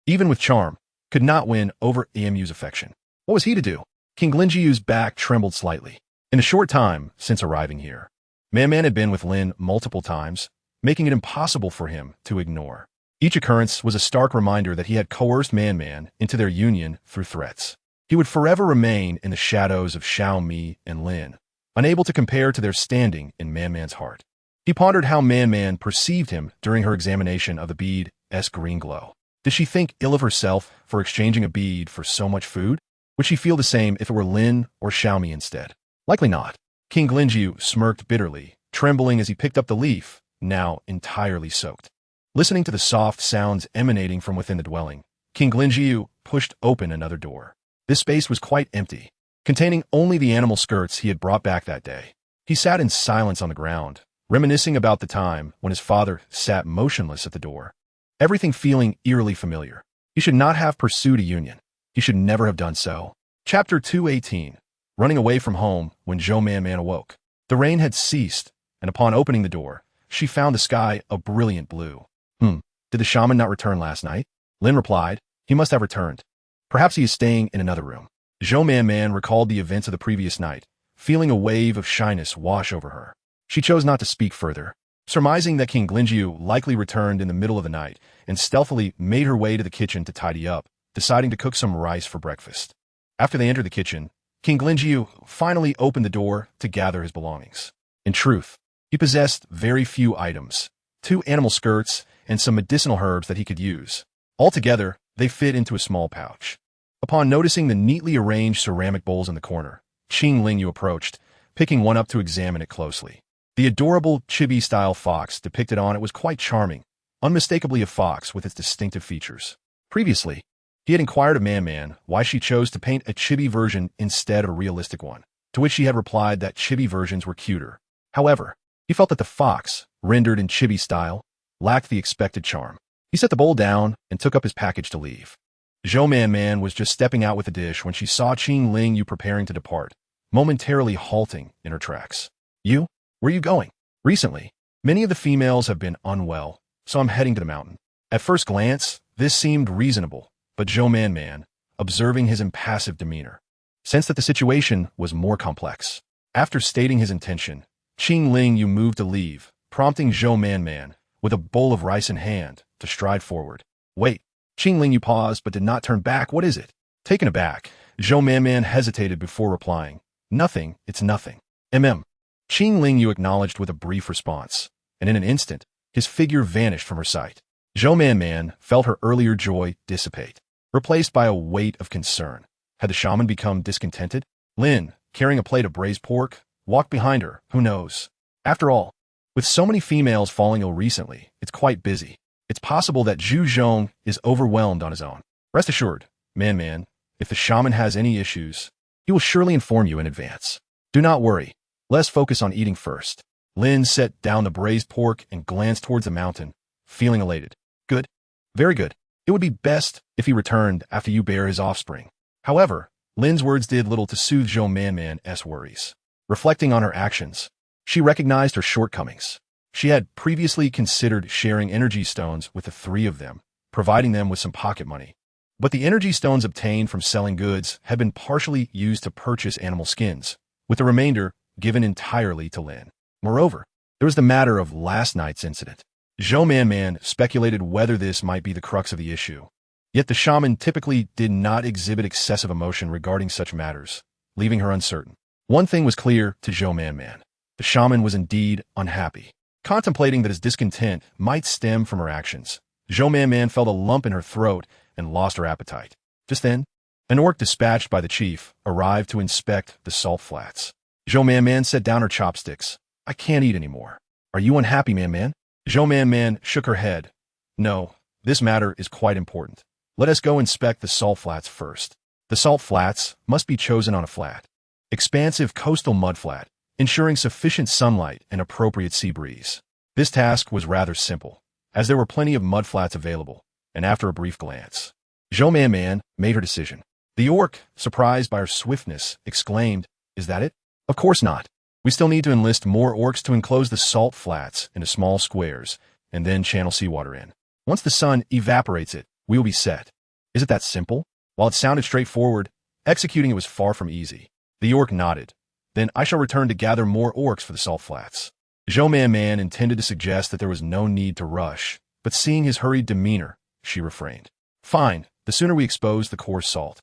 even with charm, could not win over Amu's affection. What was he to do? King Linjiu's back trembled slightly. In a short time since arriving here, Man had been with Lin multiple times, making it impossible for him to ignore. Each occurrence was a stark reminder that he had coerced Man into their union through threats. He would forever remain in the shadows of Xiaomi and Lin, unable to compare to their standing in Man's heart. He pondered how Man perceived him during her examination of the bead's green glow. Did she think ill of herself for exchanging a bead for so much food? Would she feel the same if it were Lin or Xiaomi instead? Likely not. King Linjiu smirked bitterly, trembling as he picked up the leaf, now entirely soaked. Listening to the soft sounds emanating from within the dwelling, King Linjiu pushed open another door. This space was quite empty, containing only the animal skirts he had brought back that day. He sat in silence on the ground, reminiscing about the time when his father sat motionless at the door, everything feeling eerily familiar. He should not have pursued a union. He should never have done so. Chapter 218. Running away from home when Zhou Man awoke. The rain had ceased, and upon opening the door, she found the sky a brilliant blue. Did the shaman not return last night? Lin replied, he must have returned. Perhaps he is staying in another room. Zhou Man recalled the events of the previous night, feeling a wave of shyness wash over her. She chose not to speak further, surmising that King Linjiu likely returned in the middle of the night and stealthily made her way to the kitchen to tidy up, deciding to cook some rice for breakfast. After they entered the kitchen, King Linjiu finally opened the door to gather his belongings. In truth, he possessed very few items, 2 animal skirts and some medicinal herbs that he could use. Altogether, they fit into a small pouch. Upon noticing the neatly arranged ceramic bowls in the corner, King Linjiu approached, picking one up to examine it closely. The adorable chibi-style fox depicted on it was quite charming, unmistakably a fox with its distinctive features. Previously, he had inquired of Man why she chose to paint a chibi version instead of a realistic one, to which she had replied that chibi versions were cuter. However, he felt that the fox, rendered in chibi style, lacked the expected charm. He set the bowl down and took up his package to leave. Zhou Man was just stepping out with the dish when she saw King Linjiu preparing to depart, momentarily halting in her tracks. You? Where are you going? Recently, many of the females have been unwell, so I'm heading to the mountain. At first glance, this seemed reasonable, but Zhou Man, observing his impassive demeanor, sensed that the situation was more complex. After stating his intention, King Linjiu moved to leave, prompting Zhou Man, with a bowl of rice in hand, to stride forward. Wait. King Linjiu paused but did not turn back. What is it? Taken aback, Zhou Man hesitated before replying. Nothing, it's nothing. King Linjiu acknowledged with a brief response, and in an instant, his figure vanished from her sight. Zhou Man felt her earlier joy dissipate, replaced by a weight of concern. Had the shaman become discontented? Lin, carrying a plate of braised pork, walked behind her. Who knows? After all, with so many females falling ill recently, it's quite busy. It's possible that Zhu Zhong is overwhelmed on his own. Rest assured, Man, if the shaman has any issues, he will surely inform you in advance. Do not worry. Let's focus on eating first. Lin set down the braised pork and glanced towards the mountain, feeling elated. Good. Very good. It would be best if he returned after you bear his offspring. However, Lin's words did little to soothe Zhou Man's worries. Reflecting on her actions, she recognized her shortcomings. She had previously considered sharing energy stones with the 3 of them, providing them with some pocket money. But the energy stones obtained from selling goods had been partially used to purchase animal skins, with the remainder given entirely to Lin. Moreover, there was the matter of last night's incident. Zhou Man speculated whether this might be the crux of the issue. Yet the shaman typically did not exhibit excessive emotion regarding such matters, leaving her uncertain. One thing was clear to Zhou Man. The shaman was indeed unhappy. Contemplating that his discontent might stem from her actions, Zhou Man felt a lump in her throat and lost her appetite. Just then, an orc dispatched by the chief arrived to inspect the salt flats. Zhou Man set down her chopsticks. I can't eat anymore. Are you unhappy, Man? Zhou Man shook her head. No, this matter is quite important. Let us go inspect the salt flats first. The salt flats must be chosen on a flat, expansive coastal mudflat, ensuring sufficient sunlight and appropriate sea breeze. This task was rather simple, as there were plenty of mudflats available, and after a brief glance, Zhou Man made her decision. The orc, surprised by her swiftness, exclaimed, Is that it? Of course not. We still need to enlist more orcs to enclose the salt flats into small squares, and then channel seawater in. Once the sun evaporates it, we will be set. Is it that simple? While it sounded straightforward, executing it was far from easy. The orc nodded. Then I shall return to gather more orcs for the salt flats. Zhou Man intended to suggest that there was no need to rush, but seeing his hurried demeanor, she refrained. Fine, the sooner we expose the coarse salt,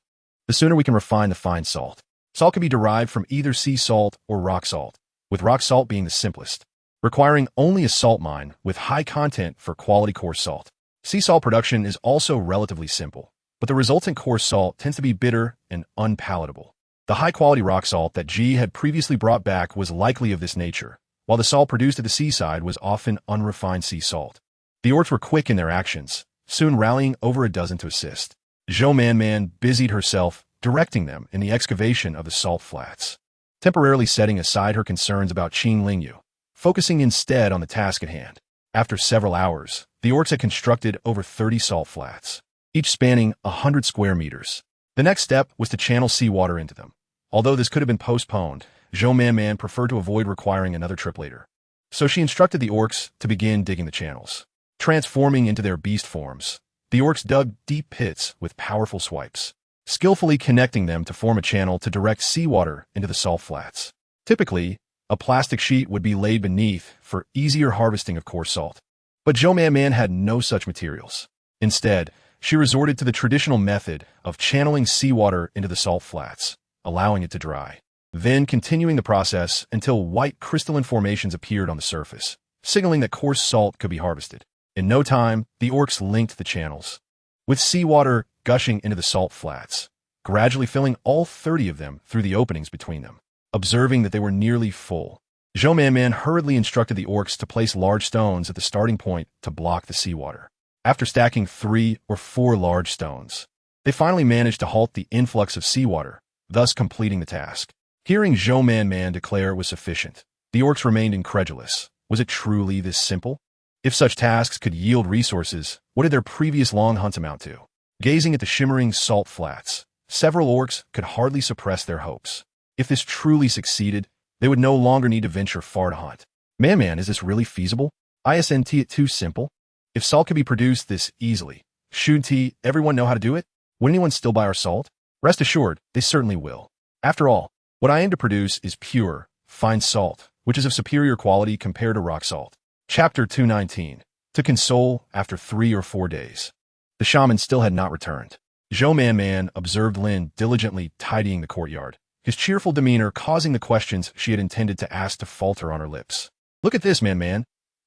the sooner we can refine the fine salt. Salt can be derived from either sea salt or rock salt, with rock salt being the simplest, requiring only a salt mine with high content for quality coarse salt. Sea salt production is also relatively simple, but the resultant coarse salt tends to be bitter and unpalatable. The high-quality rock salt that G had previously brought back was likely of this nature, while the salt produced at the seaside was often unrefined sea salt. The orcs were quick in their actions, soon rallying over a dozen to assist. Zhou Man busied herself directing them in the excavation of the salt flats, temporarily setting aside her concerns about Qin Lingyu, focusing instead on the task at hand. After several hours, the orcs had constructed over 30 salt flats, each spanning 100 square meters. The next step was to channel seawater into them. Although this could have been postponed, Zhou Man preferred to avoid requiring another trip later. So she instructed the orcs to begin digging the channels. Transforming into their beast forms, the orcs dug deep pits with powerful swipes, skillfully connecting them to form a channel to direct seawater into the salt flats. Typically, a plastic sheet would be laid beneath for easier harvesting of coarse salt. But Zhou Man had no such materials. Instead, she resorted to the traditional method of channeling seawater into the salt flats, allowing it to dry, then continuing the process until white crystalline formations appeared on the surface, signaling that coarse salt could be harvested. In no time, the orcs linked the channels, with seawater gushing into the salt flats, gradually filling all 30 of them through the openings between them. Observing that they were nearly full, Zhou Man hurriedly instructed the orcs to place large stones at the starting point to block the seawater. After stacking 3 or 4 large stones, they finally managed to halt the influx of seawater, thus completing the task. Hearing Zhou Man declare it was sufficient, the orcs remained incredulous. Was it truly this simple? If such tasks could yield resources, what did their previous long hunts amount to? Gazing at the shimmering salt flats, several orcs could hardly suppress their hopes. If this truly succeeded, they would no longer need to venture far to hunt. Man, is this really feasible? Isn't it too simple? If salt could be produced this easily, shouldn't everyone know how to do it? Would anyone still buy our salt? Rest assured, they certainly will. After all, what I aim to produce is pure, fine salt, which is of superior quality compared to rock salt. Chapter 219. To console after 3 or 4 days. The shaman still had not returned. Zhou Man observed Lin diligently tidying the courtyard, his cheerful demeanor causing the questions she had intended to ask to falter on her lips. Look at this, Man.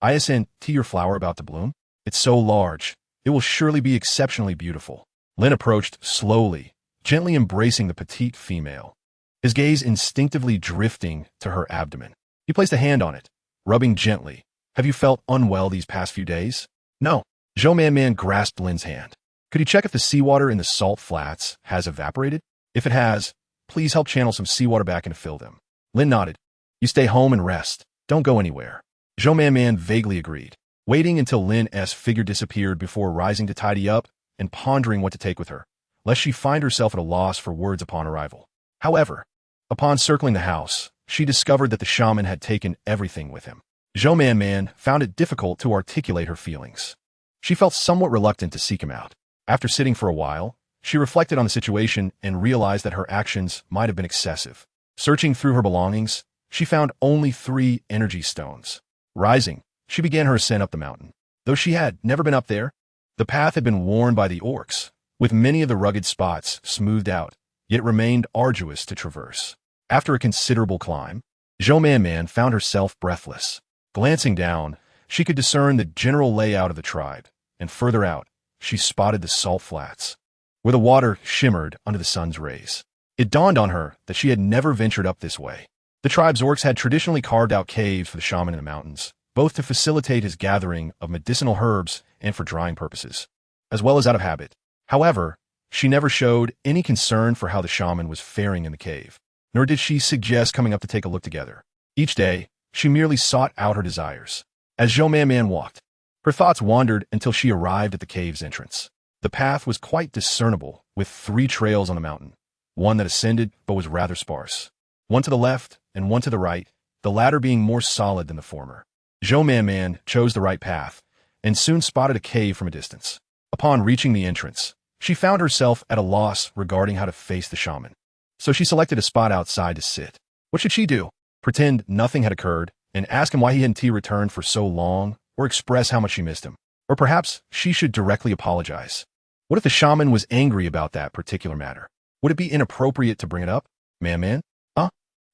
Isn't your flower about to bloom? It's so large. It will surely be exceptionally beautiful. Lin approached slowly, gently embracing the petite female, his gaze instinctively drifting to her abdomen. He placed a hand on it, rubbing gently. Have you felt unwell these past few days? No. Zhou Man grasped Lin's hand. Could you check if the seawater in the salt flats has evaporated? If it has, please help channel some seawater back in to fill them. Lin nodded. You stay home and rest. Don't go anywhere. Zhou Man vaguely agreed, waiting until Lin's figure disappeared before rising to tidy up and pondering what to take with her, lest she find herself at a loss for words upon arrival. However, upon circling the house, she discovered that the shaman had taken everything with him. Zhou Man found it difficult to articulate her feelings. She felt somewhat reluctant to seek him out. After sitting for a while, she reflected on the situation and realized that her actions might have been excessive. Searching through her belongings, she found only 3 energy stones. Rising, she began her ascent up the mountain. Though she had never been up there, the path had been worn by the orcs, with many of the rugged spots smoothed out, yet it remained arduous to traverse. After a considerable climb, Zhou Man found herself breathless. Glancing down, she could discern the general layout of the tribe, and further out, she spotted the salt flats, where the water shimmered under the sun's rays. It dawned on her that she had never ventured up this way. The tribe's orcs had traditionally carved out caves for the shaman in the mountains, both to facilitate his gathering of medicinal herbs and for drying purposes, as well as out of habit. However, she never showed any concern for how the shaman was faring in the cave, nor did she suggest coming up to take a look together. Each day, she merely sought out her desires. As Zhou Man walked, her thoughts wandered until she arrived at the cave's entrance. The path was quite discernible, with 3 trails on the mountain, one that ascended but was rather sparse, one to the left and one to the right, the latter being more solid than the former. Zhou Man chose the right path, and soon spotted a cave from a distance. Upon reaching the entrance, she found herself at a loss regarding how to face the shaman. So she selected a spot outside to sit. What should she do? Pretend nothing had occurred, and ask him why he hadn't returned for so long, or express how much she missed him? Or perhaps she should directly apologize. What if the shaman was angry about that particular matter? Would it be inappropriate to bring it up? Man? Huh?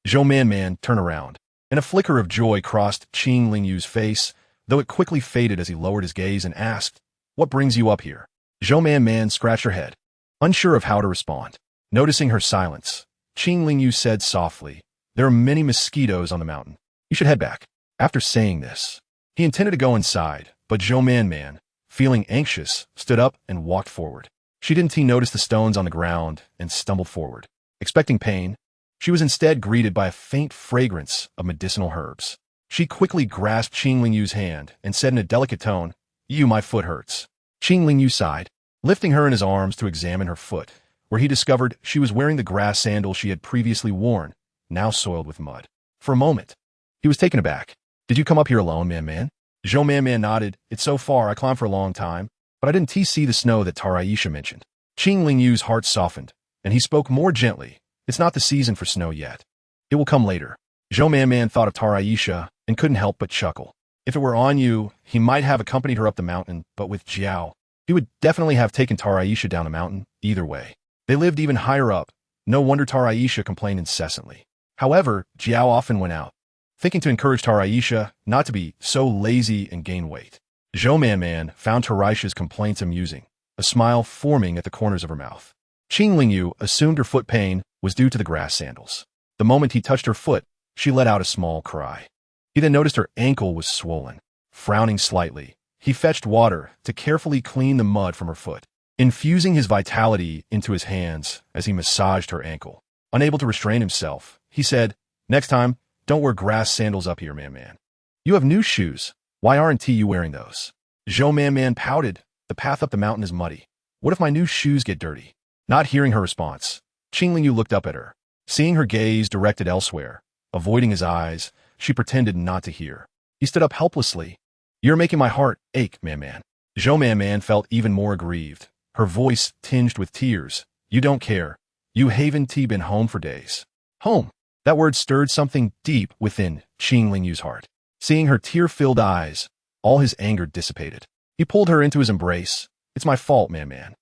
Zhou Man turned around, and a flicker of joy crossed Qing Lingyu's face, though it quickly faded as he lowered his gaze and asked, "What brings you up here?" Zhou Man scratched her head, unsure of how to respond. Noticing her silence, Qing Lingyu said softly, "There are many mosquitoes on the mountain. You should head back." After saying this, he intended to go inside, but Zhou Man, feeling anxious, stood up and walked forward. She didn't notice the stones on the ground and stumbled forward. Expecting pain, she was instead greeted by a faint fragrance of medicinal herbs. She quickly grasped Qing Lingyu's hand and said in a delicate tone, My foot hurts." Qing Lingyu sighed, lifting her in his arms to examine her foot, where he discovered she was wearing the grass sandals she had previously worn, now soiled with mud. For a moment, he was taken aback. "Did you come up here alone, man?" Zhou Man nodded. "It's so far, I climbed for a long time, but I didn't see the snow that Taraisha mentioned." Qing Lingyu's heart softened, and he spoke more gently. "It's not the season for snow yet. It will come later." Zhou Man thought of Taraisha and couldn't help but chuckle. If it were on you, he might have accompanied her up the mountain, but with Jiao, he would definitely have taken Taraisha down the mountain, either way. They lived even higher up. No wonder Taraisha complained incessantly. However, Jiao often went out, thinking to encourage Taraisha not to be so lazy and gain weight. Zhou Man found Taraisha's complaints amusing, a smile forming at the corners of her mouth. Qing Lingyu assumed her foot pain was due to the grass sandals. The moment he touched her foot, she let out a small cry. He then noticed her ankle was swollen. Frowning slightly, he fetched water to carefully clean the mud from her foot, infusing his vitality into his hands as he massaged her ankle. Unable to restrain himself, he said, "Next time, don't wear grass sandals up here, man. You have new shoes. Why aren't you wearing those?" Zhou Man pouted. "The path up the mountain is muddy. What if my new shoes get dirty?" Not hearing her response, Qing Lingyu looked up at her. Seeing her gaze directed elsewhere, avoiding his eyes, she pretended not to hear. He stood up helplessly. "You're making my heart ache, man." Zhou Man felt even more aggrieved, her voice tinged with tears. "You don't care. You haven't been home for days." Home. That word stirred something deep within Qing Lingyu's heart. Seeing her tear-filled eyes, all his anger dissipated. He pulled her into his embrace. "It's my fault, man."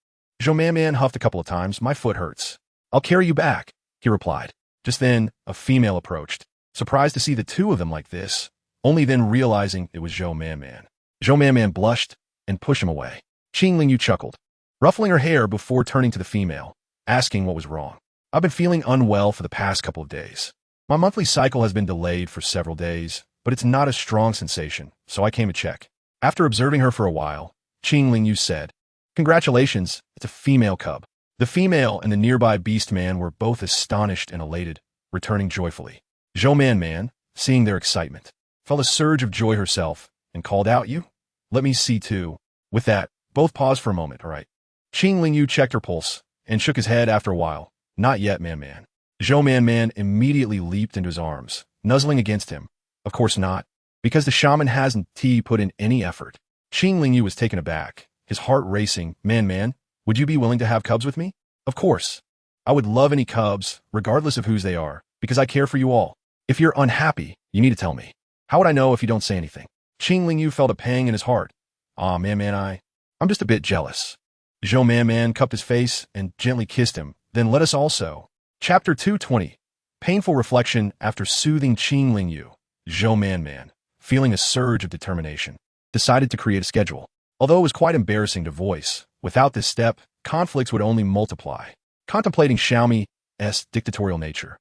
Zhou Man huffed a couple of times. "My foot hurts." "I'll carry you back," he replied. Just then, a female approached, surprised to see the two of them like this, only then realizing it was Zhou Man. Zhou Man blushed and pushed him away. Qing Lingyu chuckled, ruffling her hair before turning to the female, asking what was wrong. "I've been feeling unwell for the past couple of days. My monthly cycle has been delayed for several days, but it's not a strong sensation, so I came to check." After observing her for a while, Qing Lingyu said, "Congratulations, it's a female cub." The female and the nearby Beastman were both astonished and elated, returning joyfully. Zhou Man, seeing their excitement, felt a surge of joy herself and called out, "You? Let me see too." With that, both paused for a moment. "All right." Qing Lingyu checked her pulse and shook his head after a while. "Not yet, man." Zhou Man immediately leaped into his arms, nuzzling against him. "Of course not, because the shaman hasn't put in any effort." Qing Lingyu was taken aback, his heart racing. Man, would you be willing to have cubs with me?" "Of course. I would love any cubs, regardless of whose they are, because I care for you all. If you're unhappy, you need to tell me. How would I know if you don't say anything?" Qing Lingyu felt a pang in his heart. Man, I'm just a bit jealous." Zhou Man cupped his face and gently kissed him. Then let us also. Chapter 220. Painful reflection after soothing Qing Lingyu. Zhou Man, feeling a surge of determination, decided to create a schedule. Although it was quite embarrassing to voice, without this step, conflicts would only multiply. Contemplating Xiaomi's dictatorial nature,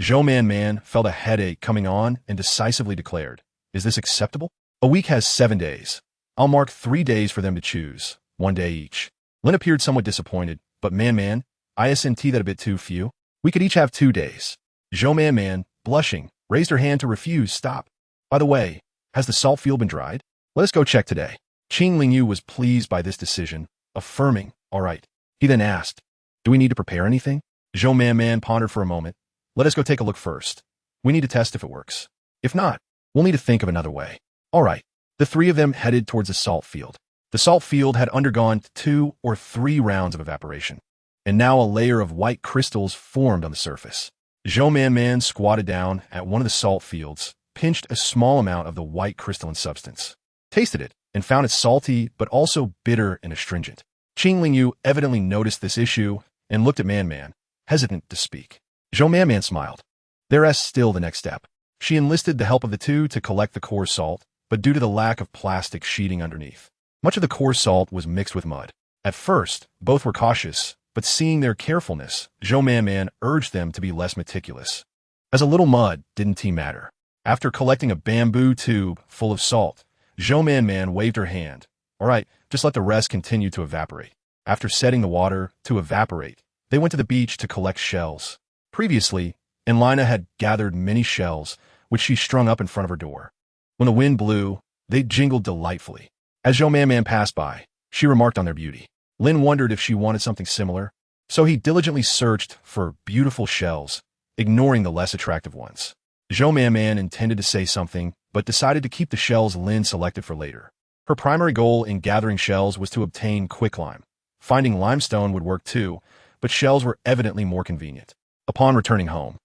Zhou Man felt a headache coming on and decisively declared, "Is this acceptable? A week has 7 days. I'll mark 3 days for them to choose, 1 day each." Lin appeared somewhat disappointed, but Man, isn't that a bit too few? We could each have 2 days. Zhou Man, blushing, raised her hand to refuse. Stop. By the way, has the salt field been dried? Let us go check today. Qing Lingyu was pleased by this decision, affirming, "All right." He then asked, "Do we need to prepare anything?" Zhou Man pondered for a moment. "Let us go take a look first. We need to test if it works. If not, we'll need to think of another way." All right. The three of them headed towards the salt field. The salt field had undergone 2 or 3 rounds of evaporation, and now a layer of white crystals formed on the surface. Zhou Man squatted down at one of the salt fields, pinched a small amount of the white crystalline substance, tasted it, and found it salty but also bitter and astringent. Qing Lingyu evidently noticed this issue and looked at Man, hesitant to speak. Zhou Man smiled. There's still the next step. She enlisted the help of the two to collect the coarse salt, but due to the lack of plastic sheeting underneath, much of the coarse salt was mixed with mud. At first, both were cautious, but seeing their carefulness, Zhou Man urged them to be less meticulous, as a little mud didn't matter. After collecting a bamboo tube full of salt, Zhou Man waved her hand. All right, just let the rest continue to evaporate. After setting the water to evaporate, they went to the beach to collect shells. Previously, Enlina had gathered many shells, which she strung up in front of her door. When the wind blew, they jingled delightfully. As Zhou Man passed by, she remarked on their beauty. Lin wondered if she wanted something similar, so he diligently searched for beautiful shells, ignoring the less attractive ones. Zhou Man intended to say something, but decided to keep the shells Lin selected for later. Her primary goal in gathering shells was to obtain quicklime. Finding limestone would work too, but shells were evidently more convenient. Upon returning home,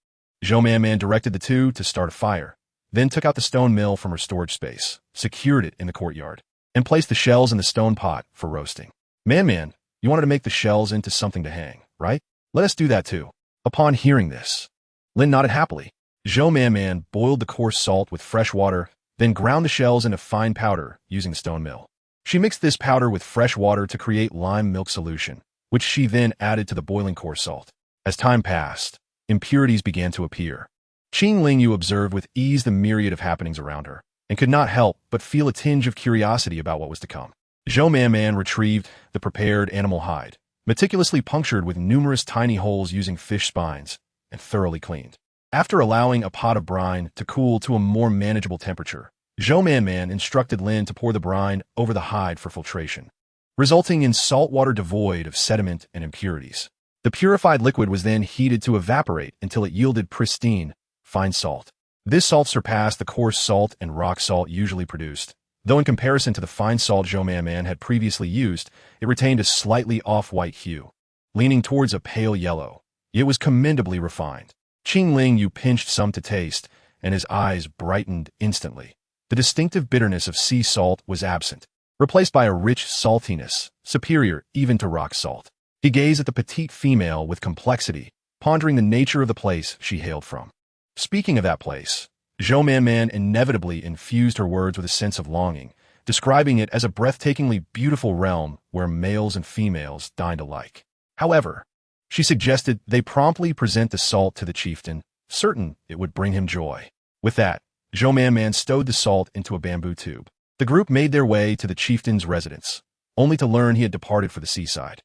Zhou Man directed the two to start a fire, then took out the stone mill from her storage space, secured it in the courtyard, and placed the shells in the stone pot for roasting. Man, you wanted to make the shells into something to hang, right? Let us do that too. Upon hearing this, Lin nodded happily. Zhou Man boiled the coarse salt with fresh water, then ground the shells into fine powder using the stone mill. She mixed this powder with fresh water to create lime milk solution, which she then added to the boiling coarse salt. As time passed, impurities began to appear. Qing Lingyu observed with ease the myriad of happenings around her, and could not help but feel a tinge of curiosity about what was to come. Zhou Man retrieved the prepared animal hide, meticulously punctured with numerous tiny holes using fish spines, and thoroughly cleaned. After allowing a pot of brine to cool to a more manageable temperature, Zhou Man instructed Lin to pour the brine over the hide for filtration, resulting in salt water devoid of sediment and impurities. The purified liquid was then heated to evaporate until it yielded pristine, fine salt. This salt surpassed the coarse salt and rock salt usually produced, though in comparison to the fine salt Zhou Man had previously used, it retained a slightly off-white hue, leaning towards a pale yellow. It was commendably refined. Qing Lingyu pinched some to taste, and his eyes brightened instantly. The distinctive bitterness of sea salt was absent, replaced by a rich saltiness, superior even to rock salt. He gazed at the petite female with complexity, pondering the nature of the place she hailed from. Speaking of that place, Zhou Man inevitably infused her words with a sense of longing, describing it as a breathtakingly beautiful realm where males and females dined alike. However, she suggested they promptly present the salt to the chieftain, certain it would bring him joy. With that, Zhou Man stowed the salt into a bamboo tube. The group made their way to the chieftain's residence, only to learn he had departed for the seaside.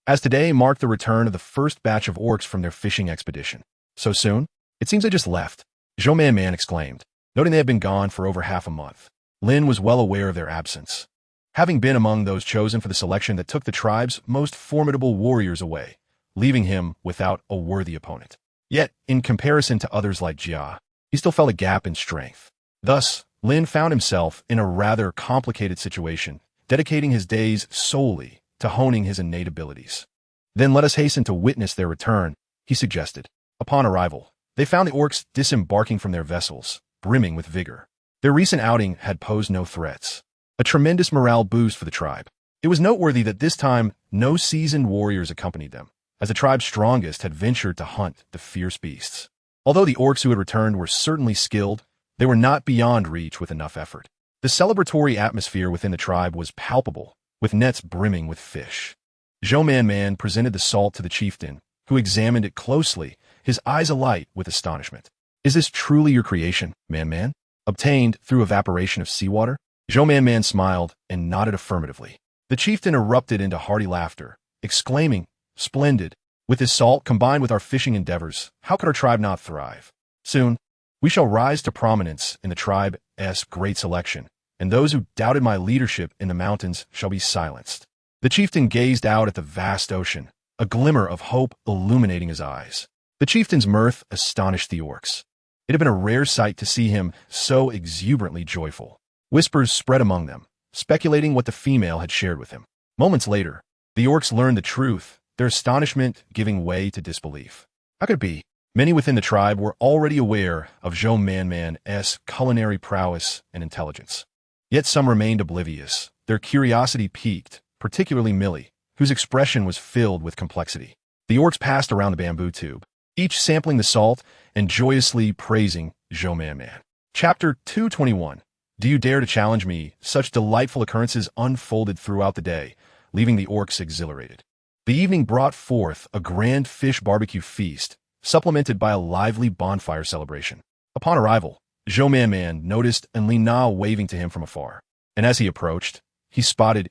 As today marked the return of the first batch of orcs from their fishing expedition. So soon? It seems I just left, Zhou Man exclaimed, noting they had been gone for over half a month. Lin was well aware of their absence, having been among those chosen for the selection that took the tribe's most formidable warriors away, leaving him without a worthy opponent. Yet, in comparison to others like Jia, he still felt a gap in strength. Thus, Lin found himself in a rather complicated situation, dedicating his days solely to honing his innate abilities. Then let us hasten to witness their return, he suggested. Upon arrival, they found the orcs disembarking from their vessels, brimming with vigor. Their recent outing had posed no threats. A tremendous morale boost for the tribe. It was noteworthy that this time no seasoned warriors accompanied them, as the tribe's strongest had ventured to hunt the fierce beasts. Although the orcs who had returned were certainly skilled, they were not beyond reach with enough effort. The celebratory atmosphere within the tribe was palpable, with nets brimming with fish. Man presented the salt to the chieftain, who examined it closely, his eyes alight with astonishment. "Is this truly your creation, Man? Obtained through evaporation of seawater?" Man smiled and nodded affirmatively. The chieftain erupted into hearty laughter, exclaiming, "Splendid! With this salt combined with our fishing endeavors, how could our tribe not thrive? Soon, we shall rise to prominence in the tribe's great selection, and those who doubted my leadership in the mountains shall be silenced." The chieftain gazed out at the vast ocean, a glimmer of hope illuminating his eyes. The chieftain's mirth astonished the orcs. It had been a rare sight to see him so exuberantly joyful. Whispers spread among them, speculating what the female had shared with him. Moments later, the orcs learned the truth, their astonishment giving way to disbelief. How could it be? Many within the tribe were already aware of Man's culinary prowess and intelligence. Yet some remained oblivious, their curiosity piqued, particularly Millie, whose expression was filled with complexity. The orcs passed around the bamboo tube, each sampling the salt and joyously praising Man. Chapter 221. Do you dare to challenge me? Such delightful occurrences unfolded throughout the day, leaving the orcs exhilarated. The evening brought forth a grand fish barbecue feast, supplemented by a lively bonfire celebration. Upon arrival, Man noticed Lina waving to him from afar, and as he approached, he spotted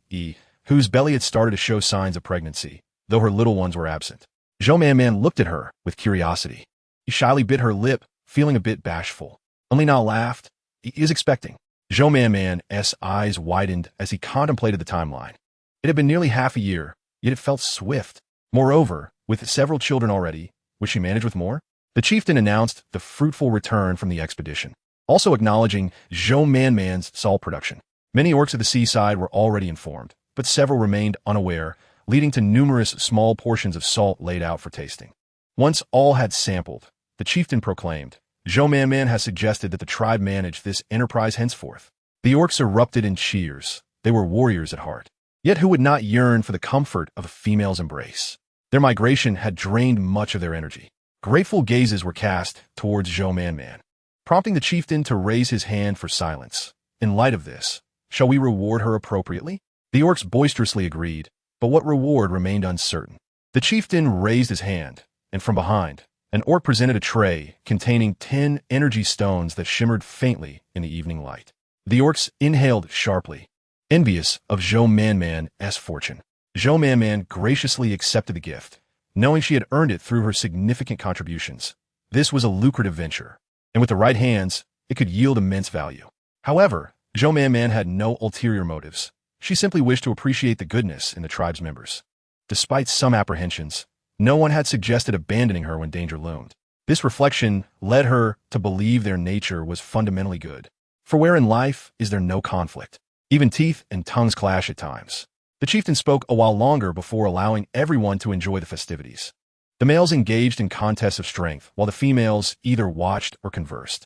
whose belly had started to show signs of pregnancy, though her little ones were absent. Man looked at her with curiosity. He shyly bit her lip, feeling a bit bashful. Lina laughed. He is expecting. Man's eyes widened as he contemplated the timeline. It had been nearly half a year, yet it felt swift. Moreover, with several children already, would she manage with more? The chieftain announced the fruitful return from the expedition, also acknowledging Man's salt production. Many orcs at the seaside were already informed, but several remained unaware, leading to numerous small portions of salt laid out for tasting. Once all had sampled, the chieftain proclaimed, Man has suggested that the tribe manage this enterprise henceforth. The orcs erupted in cheers. They were warriors at heart. Yet who would not yearn for the comfort of a female's embrace? Their migration had drained much of their energy. Grateful gazes were cast towards Man, prompting the chieftain to raise his hand for silence. In light of this, shall we reward her appropriately? The orcs boisterously agreed, but what reward remained uncertain. The chieftain raised his hand, and from behind, an orc presented a tray containing 10 energy stones that shimmered faintly in the evening light. The orcs inhaled sharply, envious of Man's fortune. Man graciously accepted the gift, knowing she had earned it through her significant contributions. This was a lucrative venture, and with the right hands, it could yield immense value. However, Man had no ulterior motives. She simply wished to appreciate the goodness in the tribe's members. Despite some apprehensions, no one had suggested abandoning her when danger loomed. This reflection led her to believe their nature was fundamentally good. For where in life is there no conflict? Even teeth and tongues clash at times. The chieftain spoke a while longer before allowing everyone to enjoy the festivities. The males engaged in contests of strength, while the females either watched or conversed.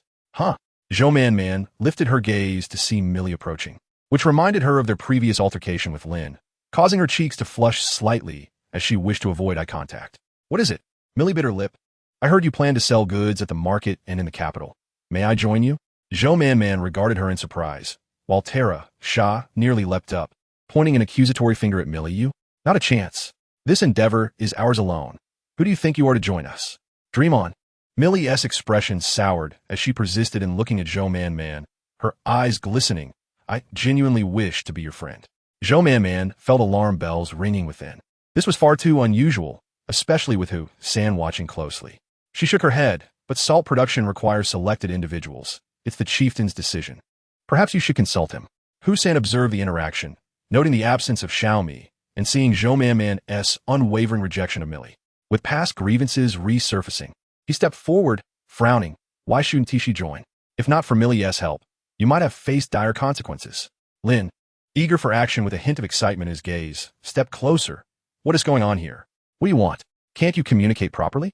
Man lifted her gaze to see Millie approaching, which reminded her of their previous altercation with Lynn, causing her cheeks to flush slightly as she wished to avoid eye contact. "What is it?" Millie bit her lip. "I heard you plan to sell goods at the market and in the capital. May I join you?" Man regarded her in surprise, while Tara, Shah, nearly leapt up, pointing an accusatory finger at Millie. "You? Not a chance. This endeavor is ours alone. Who do you think you are to join us? Dream on." Millie's expression soured as she persisted in looking at Man, her eyes glistening. "I genuinely wish to be your friend." Man felt alarm bells ringing within. This was far too unusual, especially with San watching closely. She shook her head, but salt production requires selected individuals. It's the chieftain's decision. Perhaps you should consult him. San observed the interaction, noting the absence of Xiaomi, and seeing Man's unwavering rejection of Millie. With past grievances resurfacing, he stepped forward, frowning. Why shouldn't she join? If not for Millie's help, you might have faced dire consequences. Lin, eager for action with a hint of excitement in his gaze, stepped closer. What is going on here? What do you want? Can't you communicate properly?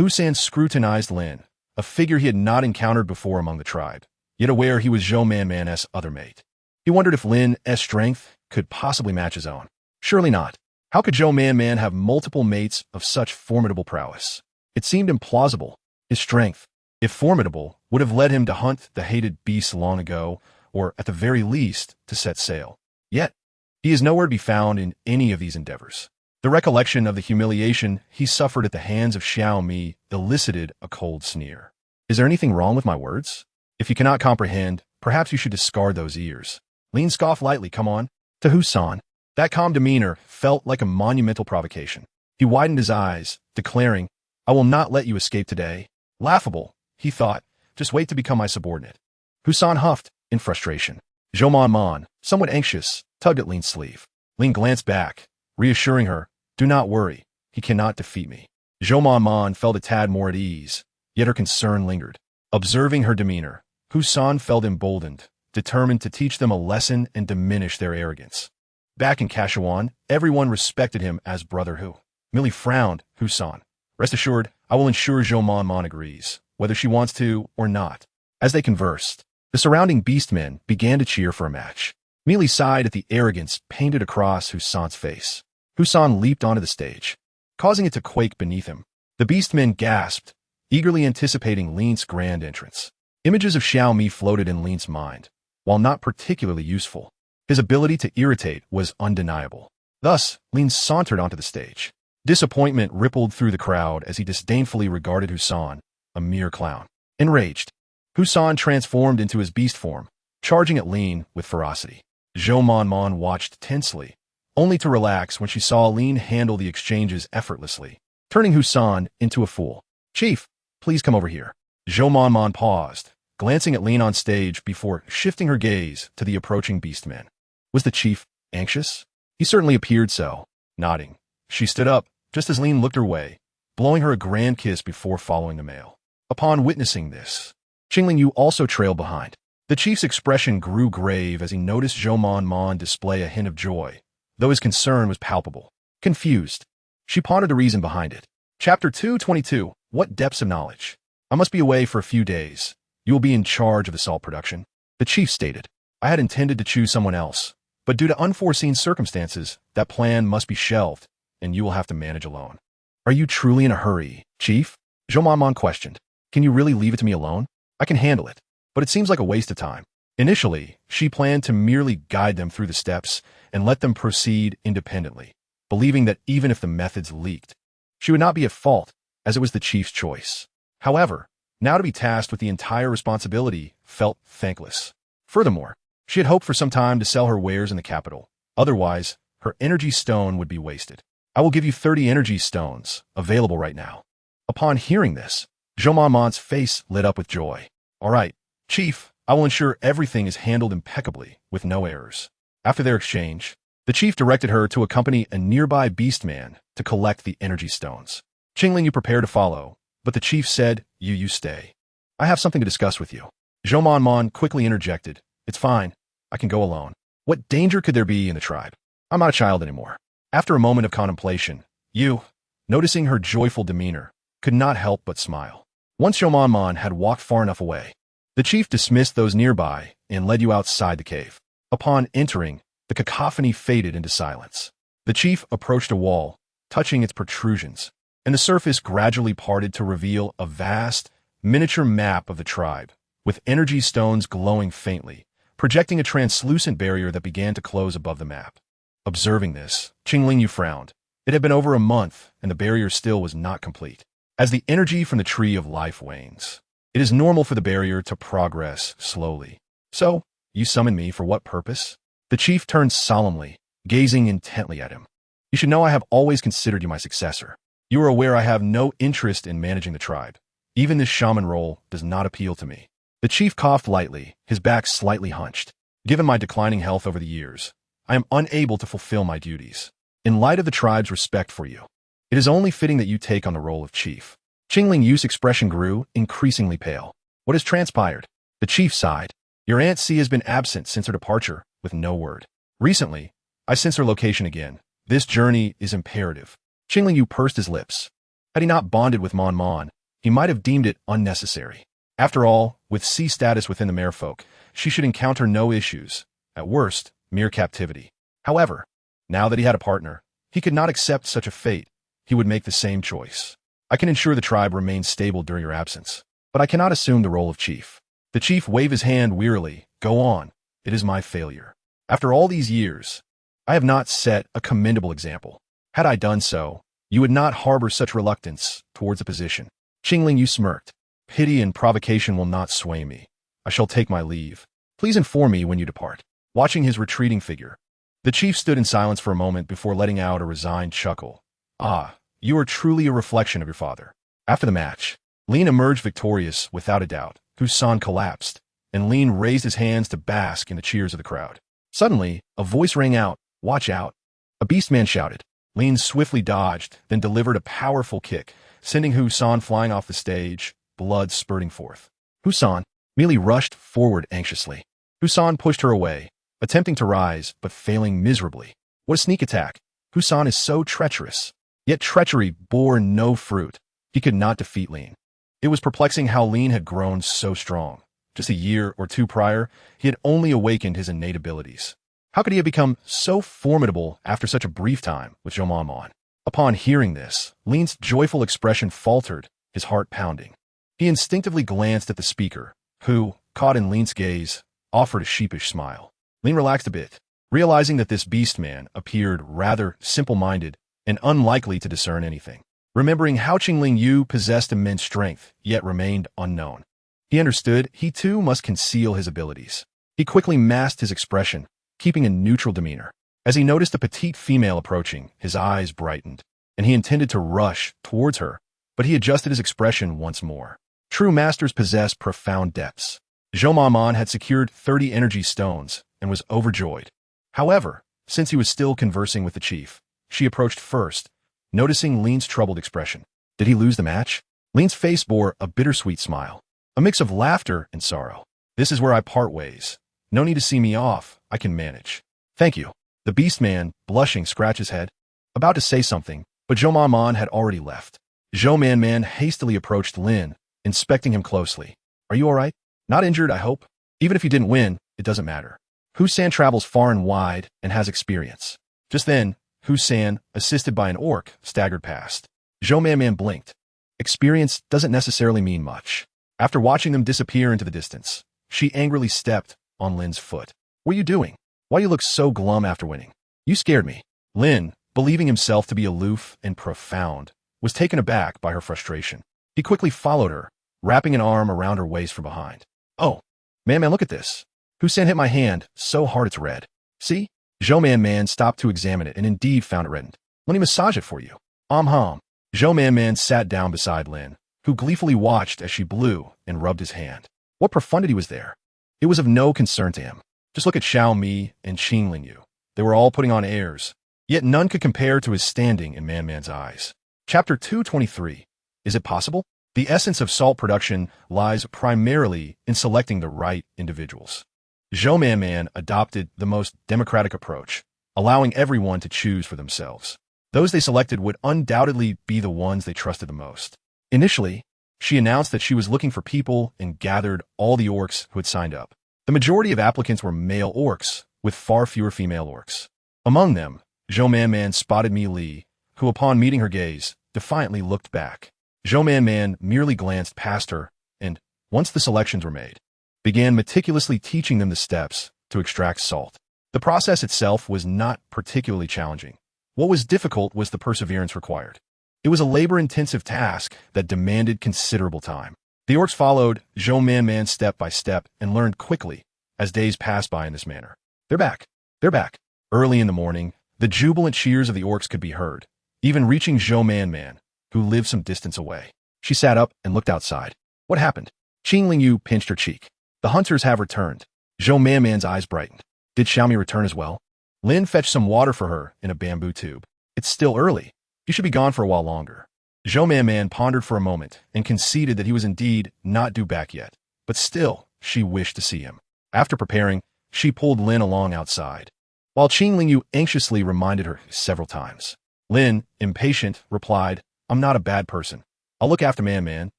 San scrutinized Lin, a figure he had not encountered before among the tribe, yet aware he was Man's other mate. He wondered if Lin's strength could possibly match his own. Surely not. How could Zhou Man have multiple mates of such formidable prowess? It seemed implausible. His strength, if formidable, would have led him to hunt the hated beasts long ago, or at the very least, to set sail. Yet, he is nowhere to be found in any of these endeavors. The recollection of the humiliation he suffered at the hands of Xiao Mi elicited a cold sneer. Is there anything wrong with my words? If you cannot comprehend, perhaps you should discard those ears. Lin scoffed lightly, come on. To Husan. That calm demeanor felt like a monumental provocation. He widened his eyes, declaring, I will not let you escape today. Laughable, he thought. Just wait to become my subordinate. Husan huffed, in frustration. Zhou Man, somewhat anxious, tugged at Lin's sleeve. Lin glanced back, reassuring her, do not worry, he cannot defeat me. Zhou Man felt a tad more at ease, yet her concern lingered. Observing her demeanor, Husan felt emboldened, determined to teach them a lesson and diminish their arrogance. Back in Kashuan, everyone respected him as Brother Hu. Millie frowned, Husan. Rest assured, I will ensure Zhou Man agrees, whether she wants to or not. As they conversed, the surrounding Beastmen began to cheer for a match. Millie sighed at the arrogance painted across Husan's face. Husan leaped onto the stage, causing it to quake beneath him. The Beastmen gasped, eagerly anticipating Lin's grand entrance. Images of Xiao Mi floated in Lin's mind. While not particularly useful, his ability to irritate was undeniable. Thus, Lin sauntered onto the stage. Disappointment rippled through the crowd as he disdainfully regarded Husan, a mere clown. Enraged, Husan transformed into his beast form, charging at Lin with ferocity. Zhou Man watched tensely, only to relax when she saw Lin handle the exchanges effortlessly, turning Husan into a fool. Chief, please come over here. Zhou Man paused, glancing at Lin on stage before shifting her gaze to the approaching Beastmen. Was the chief anxious? He certainly appeared so. Nodding, she stood up, just as Lin looked her way, blowing her a grand kiss before following the male. Upon witnessing this, Qingling Yu also trailed behind. The chief's expression grew grave as he noticed Zhou Man display a hint of joy, though his concern was palpable. Confused, she pondered the reason behind it. Chapter 222, What Depths of Knowledge? I must be away for a few days. You will be in charge of the salt production. The chief stated. I had intended to choose someone else, but due to unforeseen circumstances, that plan must be shelved, and you will have to manage alone. Are you truly in a hurry, chief? Zhou Man questioned. Can you really leave it to me alone? I can handle it, but it seems like a waste of time. Initially, she planned to merely guide them through the steps and let them proceed independently, believing that even if the methods leaked, she would not be at fault, as it was the chief's choice. However, now to be tasked with the entire responsibility felt thankless. Furthermore, she had hoped for some time to sell her wares in the capital. Otherwise, her energy stone would be wasted. I will give you 30 energy stones, available right now. Upon hearing this, Zhou Man's face lit up with joy. All right, chief, I will ensure everything is handled impeccably, with no errors. After their exchange, the chief directed her to accompany a nearby Beastman to collect the energy stones. Qingling Yu prepared to follow, but the chief said, You stay. I have something to discuss with you. Zhou Man quickly interjected. It's fine. I can go alone. What danger could there be in the tribe? I'm not a child anymore. After a moment of contemplation, Yu, noticing her joyful demeanor, could not help but smile. Once Zhou Man had walked far enough away, the chief dismissed those nearby and led you outside the cave. Upon entering, the cacophony faded into silence. The chief approached a wall, touching its protrusions, and the surface gradually parted to reveal a vast, miniature map of the tribe, with energy stones glowing faintly, projecting a translucent barrier that began to close above the map. Observing this, Qingling Yu frowned. It had been over a month, and the barrier still was not complete. As the energy from the tree of life wanes, it is normal for the barrier to progress slowly. So, you summoned me for what purpose? The chief turned solemnly, gazing intently at him. You should know I have always considered you my successor. You are aware I have no interest in managing the tribe. Even this shaman role does not appeal to me. The chief coughed lightly, his back slightly hunched. Given my declining health over the years, I am unable to fulfill my duties. In light of the tribe's respect for you, it is only fitting that you take on the role of chief. Qingling Yu's expression grew increasingly pale. What has transpired? The chief sighed. Your Aunt C has been absent since her departure, with no word. Recently, I sense her location again. This journey is imperative. Qingling Yu pursed his lips. Had he not bonded with Mon, he might have deemed it unnecessary. After all, with C status within the merfolk, she should encounter no issues. At worst, mere captivity. However, Now that he had a partner, he could not accept such a fate. He would make the same choice. I can ensure the tribe remains stable during your absence, but I cannot assume the role of chief. The chief waved his hand wearily. Go on. It is my failure. After all these years, I have not set a commendable example. Had I done so, you would not harbor such reluctance towards a position. Qingling Yu smirked. Pity and provocation will not sway me. I shall take my leave. Please inform me when you depart. Watching his retreating figure, the chief stood in silence for a moment before letting out a resigned chuckle. Ah, you are truly a reflection of your father. After the match, Lin emerged victorious without a doubt. Husan collapsed, and Lin raised his hands to bask in the cheers of the crowd. Suddenly, a voice rang out, "Watch out." A Beastman shouted. Lin swiftly dodged, then delivered a powerful kick, sending Husan flying off the stage, blood spurting forth. Husan merely rushed forward anxiously. Husan pushed her away, attempting to rise, but failing miserably. What a sneak attack! Husan is so treacherous. Yet treachery bore no fruit. He could not defeat Lin. It was perplexing how Lin had grown so strong. Just a year or two prior, he had only awakened his innate abilities. How could he have become so formidable after such a brief time with Zhou Manman? Upon hearing this, Lin's joyful expression faltered, his heart pounding. He instinctively glanced at the speaker, who, caught in Lin's gaze, offered a sheepish smile. Lin relaxed a bit, realizing that this Beastman appeared rather simple-minded and unlikely to discern anything. Remembering how Qingling Yu possessed immense strength, yet remained unknown, he understood he too must conceal his abilities. He quickly masked his expression, keeping a neutral demeanor. As he noticed a petite female approaching, his eyes brightened, and he intended to rush towards her, but he adjusted his expression once more. True masters possess profound depths. Zhou Manman had secured 30 energy stones and was overjoyed. However, since he was still conversing with the chief, she approached first, noticing Lin's troubled expression. Did he lose the match? Lin's face bore a bittersweet smile, a mix of laughter and sorrow. This is where I part ways. No need to see me off. I can manage. Thank you. The Beastman, blushing, scratched his head, about to say something, but Zhou Manman had already left. Zhou Manman hastily approached Lin, inspecting him closely. Are you all right? Not injured, I hope? Even if you didn't win, it doesn't matter. Husan travels far and wide and has experience. Just then, Husan, assisted by an orc, staggered past. Zhou Manman blinked. Experience doesn't necessarily mean much. After watching them disappear into the distance, she angrily stepped on Lin's foot. What are you doing? Why do you look so glum after winning? You scared me. Lin, believing himself to be aloof and profound, was taken aback by her frustration. He quickly followed her, wrapping an arm around her waist from behind. Oh, man, look at this. Husan hit my hand so hard it's red. See? Zhou Man stopped to examine it and indeed found it reddened. Let me massage it for you. Zhou Man sat down beside Lin, who gleefully watched as she blew and rubbed his hand. What profundity was there? It was of no concern to him. Just look at Xiao Mi and Qingling Yu. They were all putting on airs, yet none could compare to his standing in Man's eyes. Chapter 223. Is it possible? The essence of salt production lies primarily in selecting the right individuals. Zhou Man adopted the most democratic approach, allowing everyone to choose for themselves. Those they selected would undoubtedly be the ones they trusted the most. Initially, she announced that she was looking for people and gathered all the orcs who had signed up. The majority of applicants were male orcs, with far fewer female orcs. Among them, Zhou Man spotted Mi Li, who upon meeting her gaze, defiantly looked back. Zhou Man merely glanced past her and, once the selections were made, began meticulously teaching them the steps to extract salt. The process itself was not particularly challenging. What was difficult was the perseverance required. It was a labor-intensive task that demanded considerable time. The orcs followed Zhou Man step by step and learned quickly as days passed by in this manner. They're back. They're back. Early in the morning, the jubilant cheers of the orcs could be heard, even reaching Zhou Man, who lived some distance away. She sat up and looked outside. What happened? Qingling Yu pinched her cheek. The hunters have returned. Zhou Man's eyes brightened. Did Xiaomi return as well? Lin fetched some water for her in a bamboo tube. It's still early. You should be gone for a while longer. Zhou Man pondered for a moment and conceded that he was indeed not due back yet, but still, she wished to see him. After preparing, she pulled Lin along outside, while Qingling Yu anxiously reminded her several times. Lin, impatient, replied, I'm not a bad person. I'll look after Man.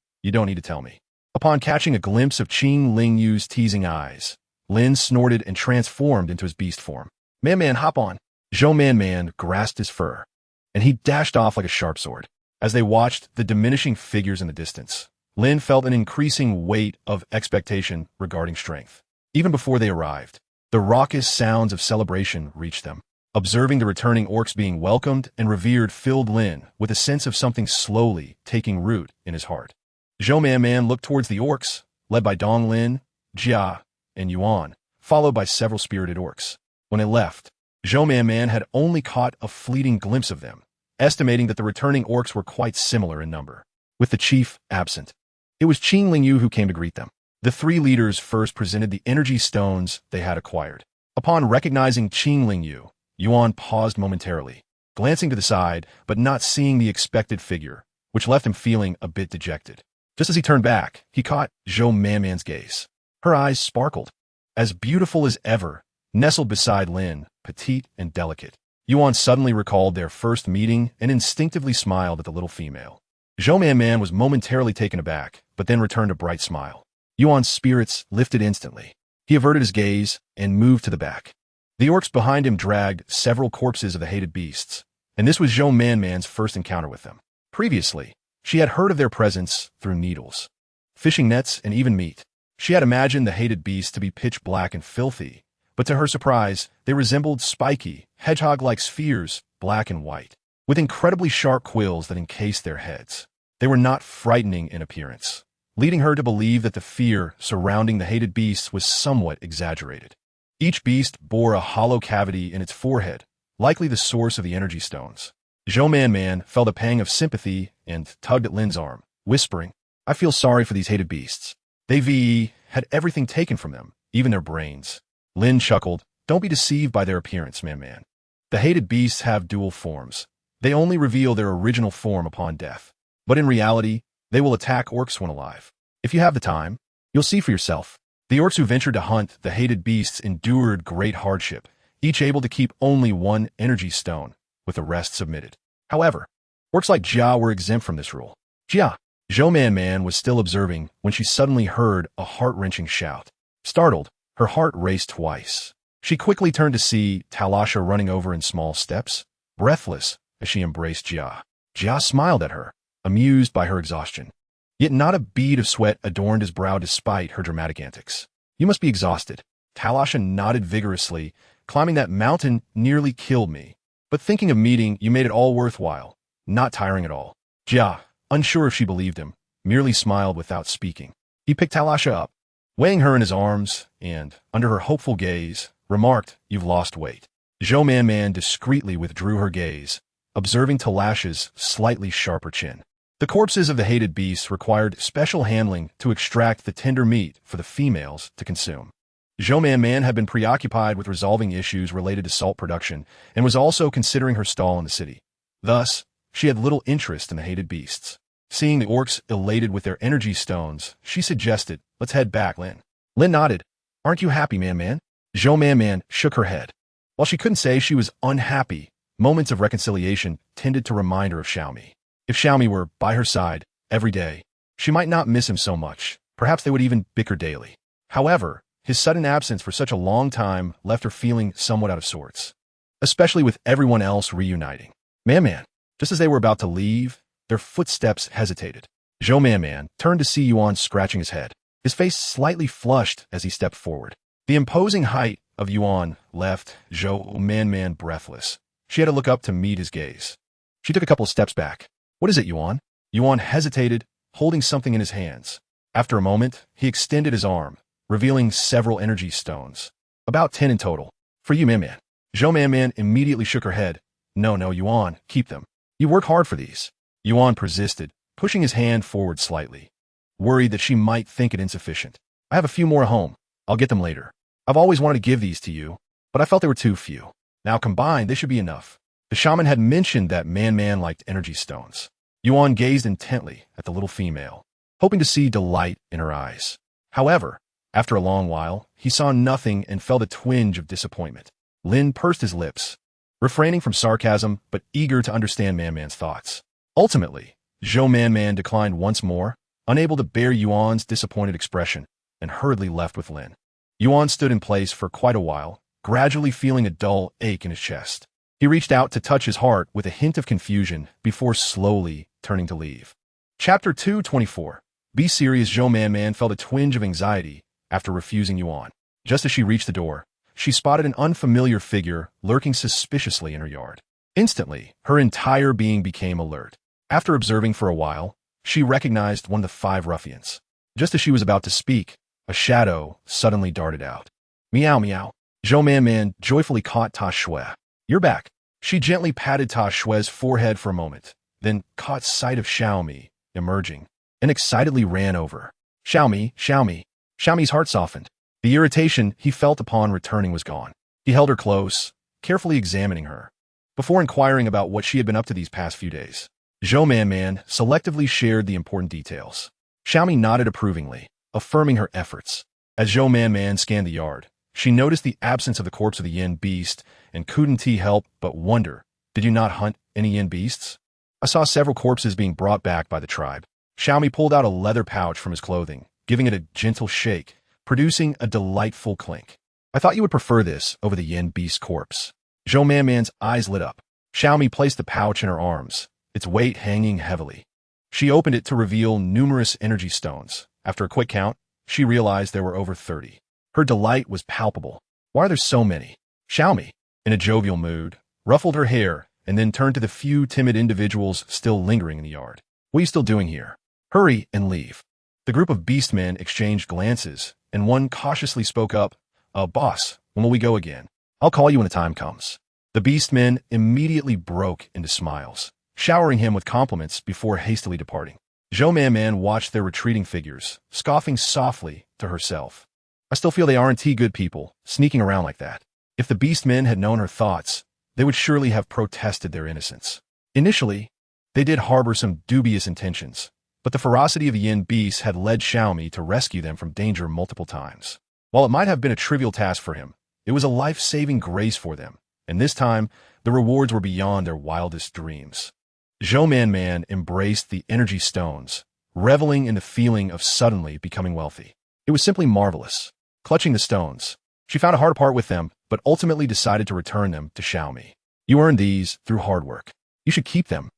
You don't need to tell me. Upon catching a glimpse of Qingling Yu's teasing eyes, Lin snorted and transformed into his beast form. Man, hop on. Zhou Man Man grasped his fur, and he dashed off like a sharp sword. As they watched the diminishing figures in the distance, Lin felt an increasing weight of expectation regarding strength. Even before they arrived, the raucous sounds of celebration reached them. Observing the returning orcs being welcomed and revered filled Lin with a sense of something slowly taking root in his heart. Zhou Man Man looked towards the orcs, led by Dong Lin, Jia, and Yuan, followed by several spirited orcs. When it left, Zhou Man Man had only caught a fleeting glimpse of them, estimating that the returning orcs were quite similar in number. With the chief absent, it was Qing Lingyu who came to greet them. The three leaders first presented the energy stones they had acquired. Upon recognizing Qing Lingyu, Yuan paused momentarily, glancing to the side but not seeing the expected figure, which left him feeling a bit dejected. Just as he turned back, he caught Zhou Man Man's gaze. Her eyes sparkled. As beautiful as ever, nestled beside Lin, petite and delicate. Yuan suddenly recalled their first meeting and instinctively smiled at the little female. Zhou Man Man was momentarily taken aback, but then returned a bright smile. Yuan's spirits lifted instantly. He averted his gaze and moved to the back. The orcs behind him dragged several corpses of the hated beasts, and this was Zhou Man Man's first encounter with them. Previously, she had heard of their presence through needles, fishing nets, and even meat. She had imagined the hated beasts to be pitch black and filthy, but to her surprise, they resembled spiky, hedgehog-like spheres, black and white, with incredibly sharp quills that encased their heads. They were not frightening in appearance, leading her to believe that the fear surrounding the hated beasts was somewhat exaggerated. Each beast bore a hollow cavity in its forehead, likely the source of the energy stones. Zhou Man Man felt a pang of sympathy and tugged at Lin's arm, whispering, "I feel sorry for these hated beasts. They had everything taken from them, even their brains." Lin chuckled, "Don't be deceived by their appearance, Man Man. The hated beasts have dual forms. They only reveal their original form upon death. But in reality, they will attack orcs when alive. If you have the time, you'll see for yourself." The orcs who ventured to hunt the hated beasts endured great hardship, each able to keep only one energy stone, with the rest submitted. However, orcs like Jia were exempt from this rule. Jia, Zhou Man Man was still observing when she suddenly heard a heart-wrenching shout. Startled, her heart raced twice. She quickly turned to see Talasha running over in small steps, breathless as she embraced Jia. Jia smiled at her, amused by her exhaustion. Yet not a bead of sweat adorned his brow despite her dramatic antics. "You must be exhausted." Talasha nodded vigorously. "Climbing that mountain nearly killed me. But thinking of meeting, you made it all worthwhile. Not tiring at all." Jia, unsure if she believed him, merely smiled without speaking. He picked Talasha up, weighing her in his arms, and, under her hopeful gaze, remarked, "You've lost weight." Zhou Man Man discreetly withdrew her gaze, observing Talasha's slightly sharper chin. The corpses of the hated beasts required special handling to extract the tender meat for the females to consume. Zhou Man Man had been preoccupied with resolving issues related to salt production and was also considering her stall in the city. Thus, she had little interest in the hated beasts. Seeing the orcs elated with their energy stones, she suggested, "Let's head back, Lin." Lin nodded. "Aren't you happy, Man Man?" Zhou Man Man shook her head. While she couldn't say she was unhappy, moments of reconciliation tended to remind her of Xiaomi. If Xiaomi were by her side every day, she might not miss him so much. Perhaps they would even bicker daily. However, his sudden absence for such a long time left her feeling somewhat out of sorts, especially with everyone else reuniting. Man Man, just as they were about to leave, their footsteps hesitated. Zhou Man Man turned to see Yuan scratching his head, his face slightly flushed as he stepped forward. The imposing height of Yuan left Zhou Man Man breathless. She had to look up to meet his gaze. She took a couple of steps back. "What is it, Yuan?" Yuan hesitated, holding something in his hands. After a moment, he extended his arm, revealing several energy stones. "About 10 in total. For you, Man Man." Zhou Man Man immediately shook her head. No, Yuan, keep them. You work hard for these." Yuan persisted, pushing his hand forward slightly, worried that she might think it insufficient. "I have a few more at home. I'll get them later. I've always wanted to give these to you, but I felt they were too few. Now combined, they should be enough." The shaman had mentioned that Man Man liked energy stones. Yuan gazed intently at the little female, hoping to see delight in her eyes. However, after a long while, he saw nothing and felt a twinge of disappointment. Lin pursed his lips, refraining from sarcasm but eager to understand Man Man's thoughts. Ultimately, Zhou Man Man declined once more, unable to bear Yuan's disappointed expression, and hurriedly left with Lin. Yuan stood in place for quite a while, gradually feeling a dull ache in his chest. He reached out to touch his heart with a hint of confusion before slowly turning to leave. Chapter 224. Be serious. Zhou Man felt a twinge of anxiety after refusing Yuan. Just as she reached the door, she spotted an unfamiliar figure lurking suspiciously in her yard. Instantly, her entire being became alert. After observing for a while, she recognized one of the 5 ruffians. Just as she was about to speak, a shadow suddenly darted out. Meow meow. Zhou Man joyfully caught Ta Shui. You're back. She gently patted Ta Shui's forehead for a moment, then caught sight of Xiaomi emerging, and excitedly ran over. Xiaomi. Xiaomi's heart softened. The irritation he felt upon returning was gone. He held her close, carefully examining her, before inquiring about what she had been up to these past few days. Zhou Man selectively shared the important details. Xiaomi nodded approvingly, affirming her efforts. As Zhou Man scanned the yard, she noticed the absence of the corpse of the yin beast and couldn't help but wonder, did you not hunt any yin beasts? I saw several corpses being brought back by the tribe. Xiaomi pulled out a leather pouch from his clothing, giving it a gentle shake, producing a delightful clink. I thought you would prefer this over the yin beast corpse. Zhou Man's eyes lit up. Xiaomi placed the pouch in her arms, its weight hanging heavily. She opened it to reveal numerous energy stones. After a quick count, she realized there were over 30. Her delight was palpable. Why are there so many? Xiaomi, in a jovial mood, ruffled her hair and then turned to the few timid individuals still lingering in the yard. What are you still doing here? Hurry and leave. The group of beastmen exchanged glances, and one cautiously spoke up, Boss, when will we go again? I'll call you when the time comes. The beastmen immediately broke into smiles, showering him with compliments before hastily departing. Zhou Man watched their retreating figures, scoffing softly to herself. I still feel they aren't good people, sneaking around like that. If the beastmen had known her thoughts, they would surely have protested their innocence. Initially, they did harbor some dubious intentions, but the ferocity of the yin beasts had led Xiaomi to rescue them from danger multiple times. While it might have been a trivial task for him, it was a life-saving grace for them, and this time, the rewards were beyond their wildest dreams. Zhou Man embraced the energy stones, reveling in the feeling of suddenly becoming wealthy. It was simply marvelous. Clutching the stones, she found it hard to part with them, but ultimately decided to return them to Xiaomi. You earned these through hard work. You should keep them,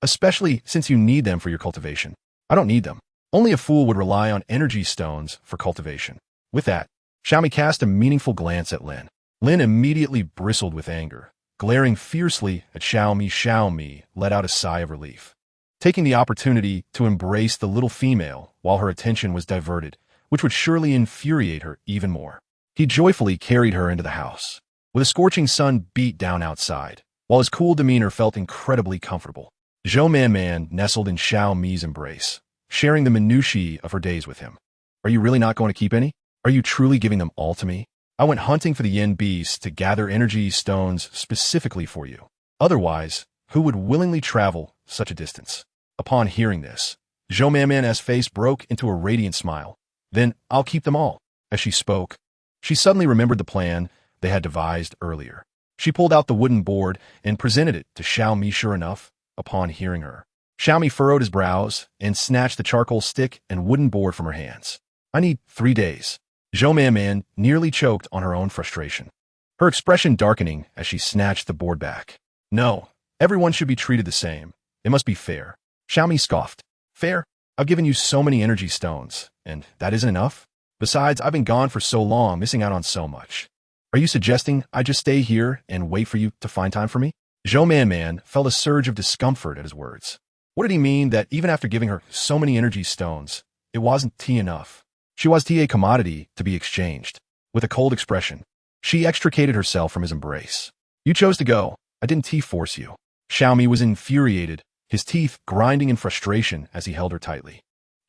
especially since you need them for your cultivation. I don't need them. Only a fool would rely on energy stones for cultivation. With that, Xiaomi cast a meaningful glance at Lin. Lin immediately bristled with anger. Glaring fiercely at Xiaomi let out a sigh of relief, taking the opportunity to embrace the little female while her attention was diverted, which would surely infuriate her even more. He joyfully carried her into the house. With a scorching sun beat down outside, while his cool demeanor felt incredibly comfortable, Zhou Man nestled in Xiaomi's embrace, sharing the minutiae of her days with him. Are you really not going to keep any? Are you truly giving them all to me? I went hunting for the yin beasts to gather energy stones specifically for you. Otherwise, who would willingly travel such a distance? Upon hearing this, Zhou Man's face broke into a radiant smile. Then I'll keep them all. As she spoke, she suddenly remembered the plan they had devised earlier. She pulled out the wooden board and presented it to Xiaomi. Sure enough, upon hearing her, Xiaomi furrowed his brows and snatched the charcoal stick and wooden board from her hands. I need 3 days. Zhou Man nearly choked on her own frustration, her expression darkening as she snatched the board back. No, everyone should be treated the same. It must be fair. Xiaomi scoffed. Fair? I've given you so many energy stones, and that isn't enough? Besides, I've been gone for so long, missing out on so much. Are you suggesting I just stay here and wait for you to find time for me? Zhou Man felt a surge of discomfort at his words. What did he mean that even after giving her so many energy stones, it wasn't enough? She was a commodity to be exchanged. With a cold expression, she extricated herself from his embrace. You chose to go. I didn't force you. Xiaomi was infuriated, his teeth grinding in frustration as he held her tightly.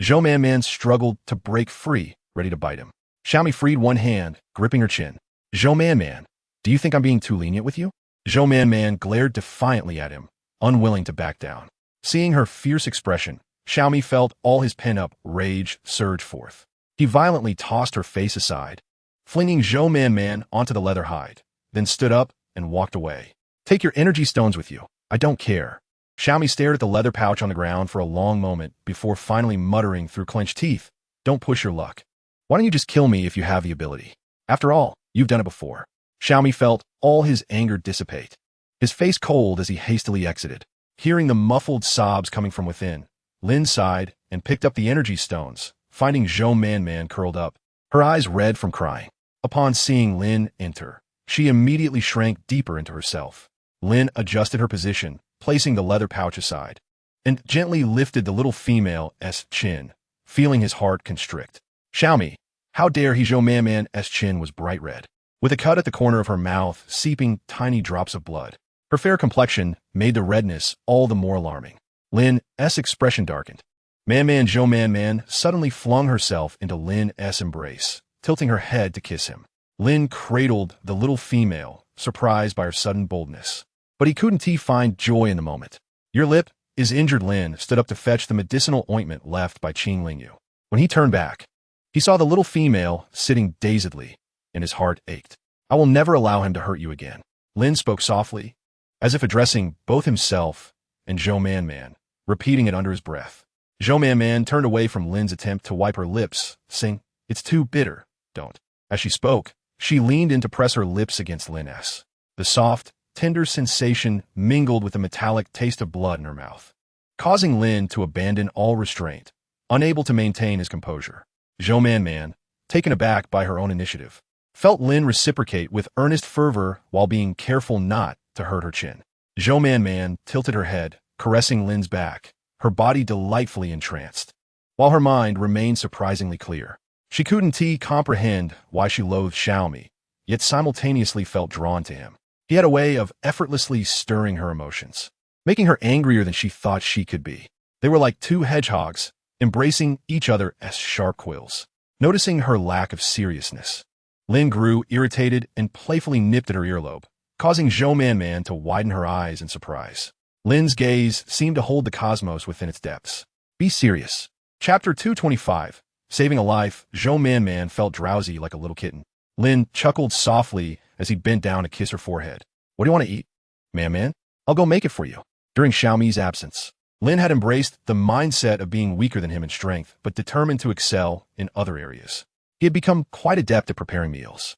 Zhou Man struggled to break free, ready to bite him. Xiaomi freed one hand, gripping her chin. Zhou Man, do you think I'm being too lenient with you? Zhou Man glared defiantly at him, unwilling to back down. Seeing her fierce expression, Xiaomi felt all his pent-up rage surge forth. He violently tossed her face aside, flinging Zhou Man onto the leather hide, then stood up and walked away. Take your energy stones with you. I don't care. Xiaomi stared at the leather pouch on the ground for a long moment before finally muttering through clenched teeth, Don't push your luck. Why don't you just kill me if you have the ability? After all, you've done it before. Xiaomi felt all his anger dissipate. his face cold as he hastily exited. Hearing the muffled sobs coming from within, Lin sighed and picked up the energy stones, finding Zhou Man curled up, her eyes red from crying. Upon seeing Lin enter, she immediately shrank deeper into herself. Lin adjusted her position, placing the leather pouch aside, and gently lifted the little female's chin, feeling his heart constrict. Xiaomi, how dare he? Zhou Man's chin was bright red, with a cut at the corner of her mouth seeping tiny drops of blood. Her fair complexion made the redness all the more alarming. Lin's expression darkened. Zhou Man suddenly flung herself into Lin's embrace, tilting her head to kiss him. Lin cradled the little female, surprised by her sudden boldness. But he couldn't find joy in the moment. Your lip is injured. Lin stood up to fetch the medicinal ointment left by Qing Lingyu. When he turned back, he saw the little female sitting dazedly, and his heart ached. I will never allow him to hurt you again. Lin spoke softly, as if addressing both himself and Zhou Man, repeating it under his breath. Zhou Man turned away from Lin's attempt to wipe her lips, saying, "It's too bitter, don't." As she spoke, she leaned in to press her lips against Lin's. The soft, tender sensation mingled with the metallic taste of blood in her mouth, causing Lin to abandon all restraint, unable to maintain his composure. Zhou Man, taken aback by her own initiative, felt Lin reciprocate with earnest fervor while being careful not to hurt her chin. Zhou Man tilted her head, caressing Lin's back, her body delightfully entranced, while her mind remained surprisingly clear. She couldn't comprehend why she loathed Xiaomi, yet simultaneously felt drawn to him. He had a way of effortlessly stirring her emotions, making her angrier than she thought she could be. They were like two hedgehogs, embracing each other as sharp quills. Noticing her lack of seriousness, Lin grew irritated and playfully nipped at her earlobe, causing Zhou Man to widen her eyes in surprise. Lin's gaze seemed to hold the cosmos within its depths. Be serious. Chapter 225. Saving a life. Zhou Man felt drowsy like a little kitten. Lin chuckled softly as he bent down to kiss her forehead. What do you want to eat? Man, I'll go make it for you. During Xiaomi's absence, Lin had embraced the mindset of being weaker than him in strength, but determined to excel in other areas. He had become quite adept at preparing meals.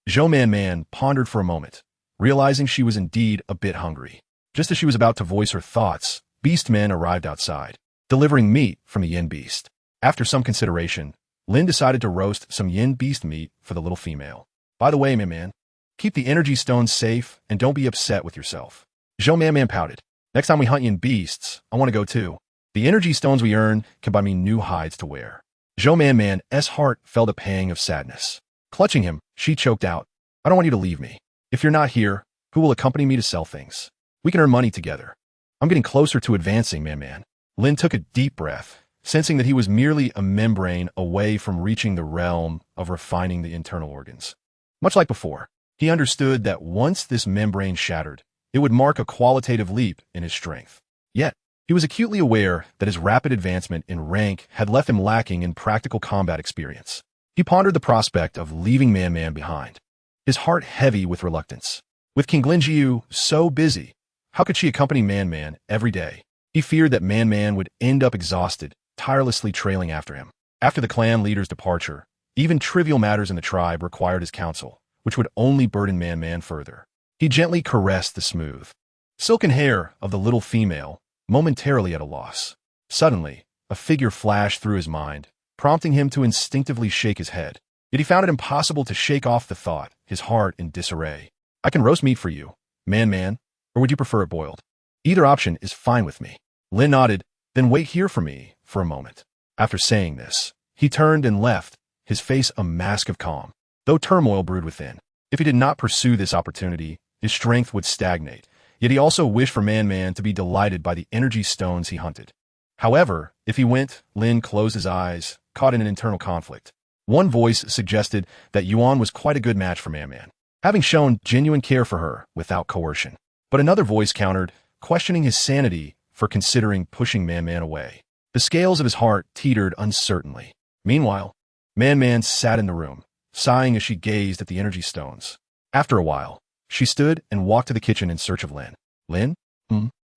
Zhou Man pondered for a moment, realizing she was indeed a bit hungry. Just as she was about to voice her thoughts, Beastman arrived outside, delivering meat from the yin beast. After some consideration, Lin decided to roast some yin beast meat for the little female. By the way, man, keep the energy stones safe and don't be upset with yourself. Zhou Man pouted. Next time we hunt yin beasts, I want to go too. The energy stones we earn can buy me new hides to wear. Zhou Man's heart felt a pang of sadness. Clutching him, she choked out, I don't want you to leave me. If you're not here, who will accompany me to sell things? We can earn money together. I'm getting closer to advancing, man. Lin took a deep breath, sensing that he was merely a membrane away from reaching the realm of refining the internal organs. Much like before, he understood that once this membrane shattered, it would mark a qualitative leap in his strength. Yet, he was acutely aware that his rapid advancement in rank had left him lacking in practical combat experience. He pondered the prospect of leaving Man behind, his heart heavy with reluctance. With King Lingyu so busy, how could she accompany Man every day? He feared that Man would end up exhausted, tirelessly trailing after him. After the clan leader's departure, even trivial matters in the tribe required his counsel, which would only burden Man further. He gently caressed the smooth, silken hair of the little female, momentarily at a loss. Suddenly, a figure flashed through his mind, prompting him to instinctively shake his head. Yet he found it impossible to shake off the thought, his heart in disarray. I can roast meat for you, Man, or would you prefer it boiled? Either option is fine with me. Lin nodded, then wait here for me for a moment. After saying this, he turned and left, his face a mask of calm, though turmoil brewed within. If he did not pursue this opportunity, his strength would stagnate. Yet he also wished for Man to be delighted by the energy stones he hunted. However, if he went, Lin closed his eyes, caught in an internal conflict. One voice suggested that Yuan was quite a good match for Man, having shown genuine care for her without coercion. But another voice countered, questioning his sanity for considering pushing Man away. The scales of his heart teetered uncertainly. Meanwhile, Man sat in the room, sighing as she gazed at the energy stones. After a while, she stood and walked to the kitchen in search of Lin. Lin?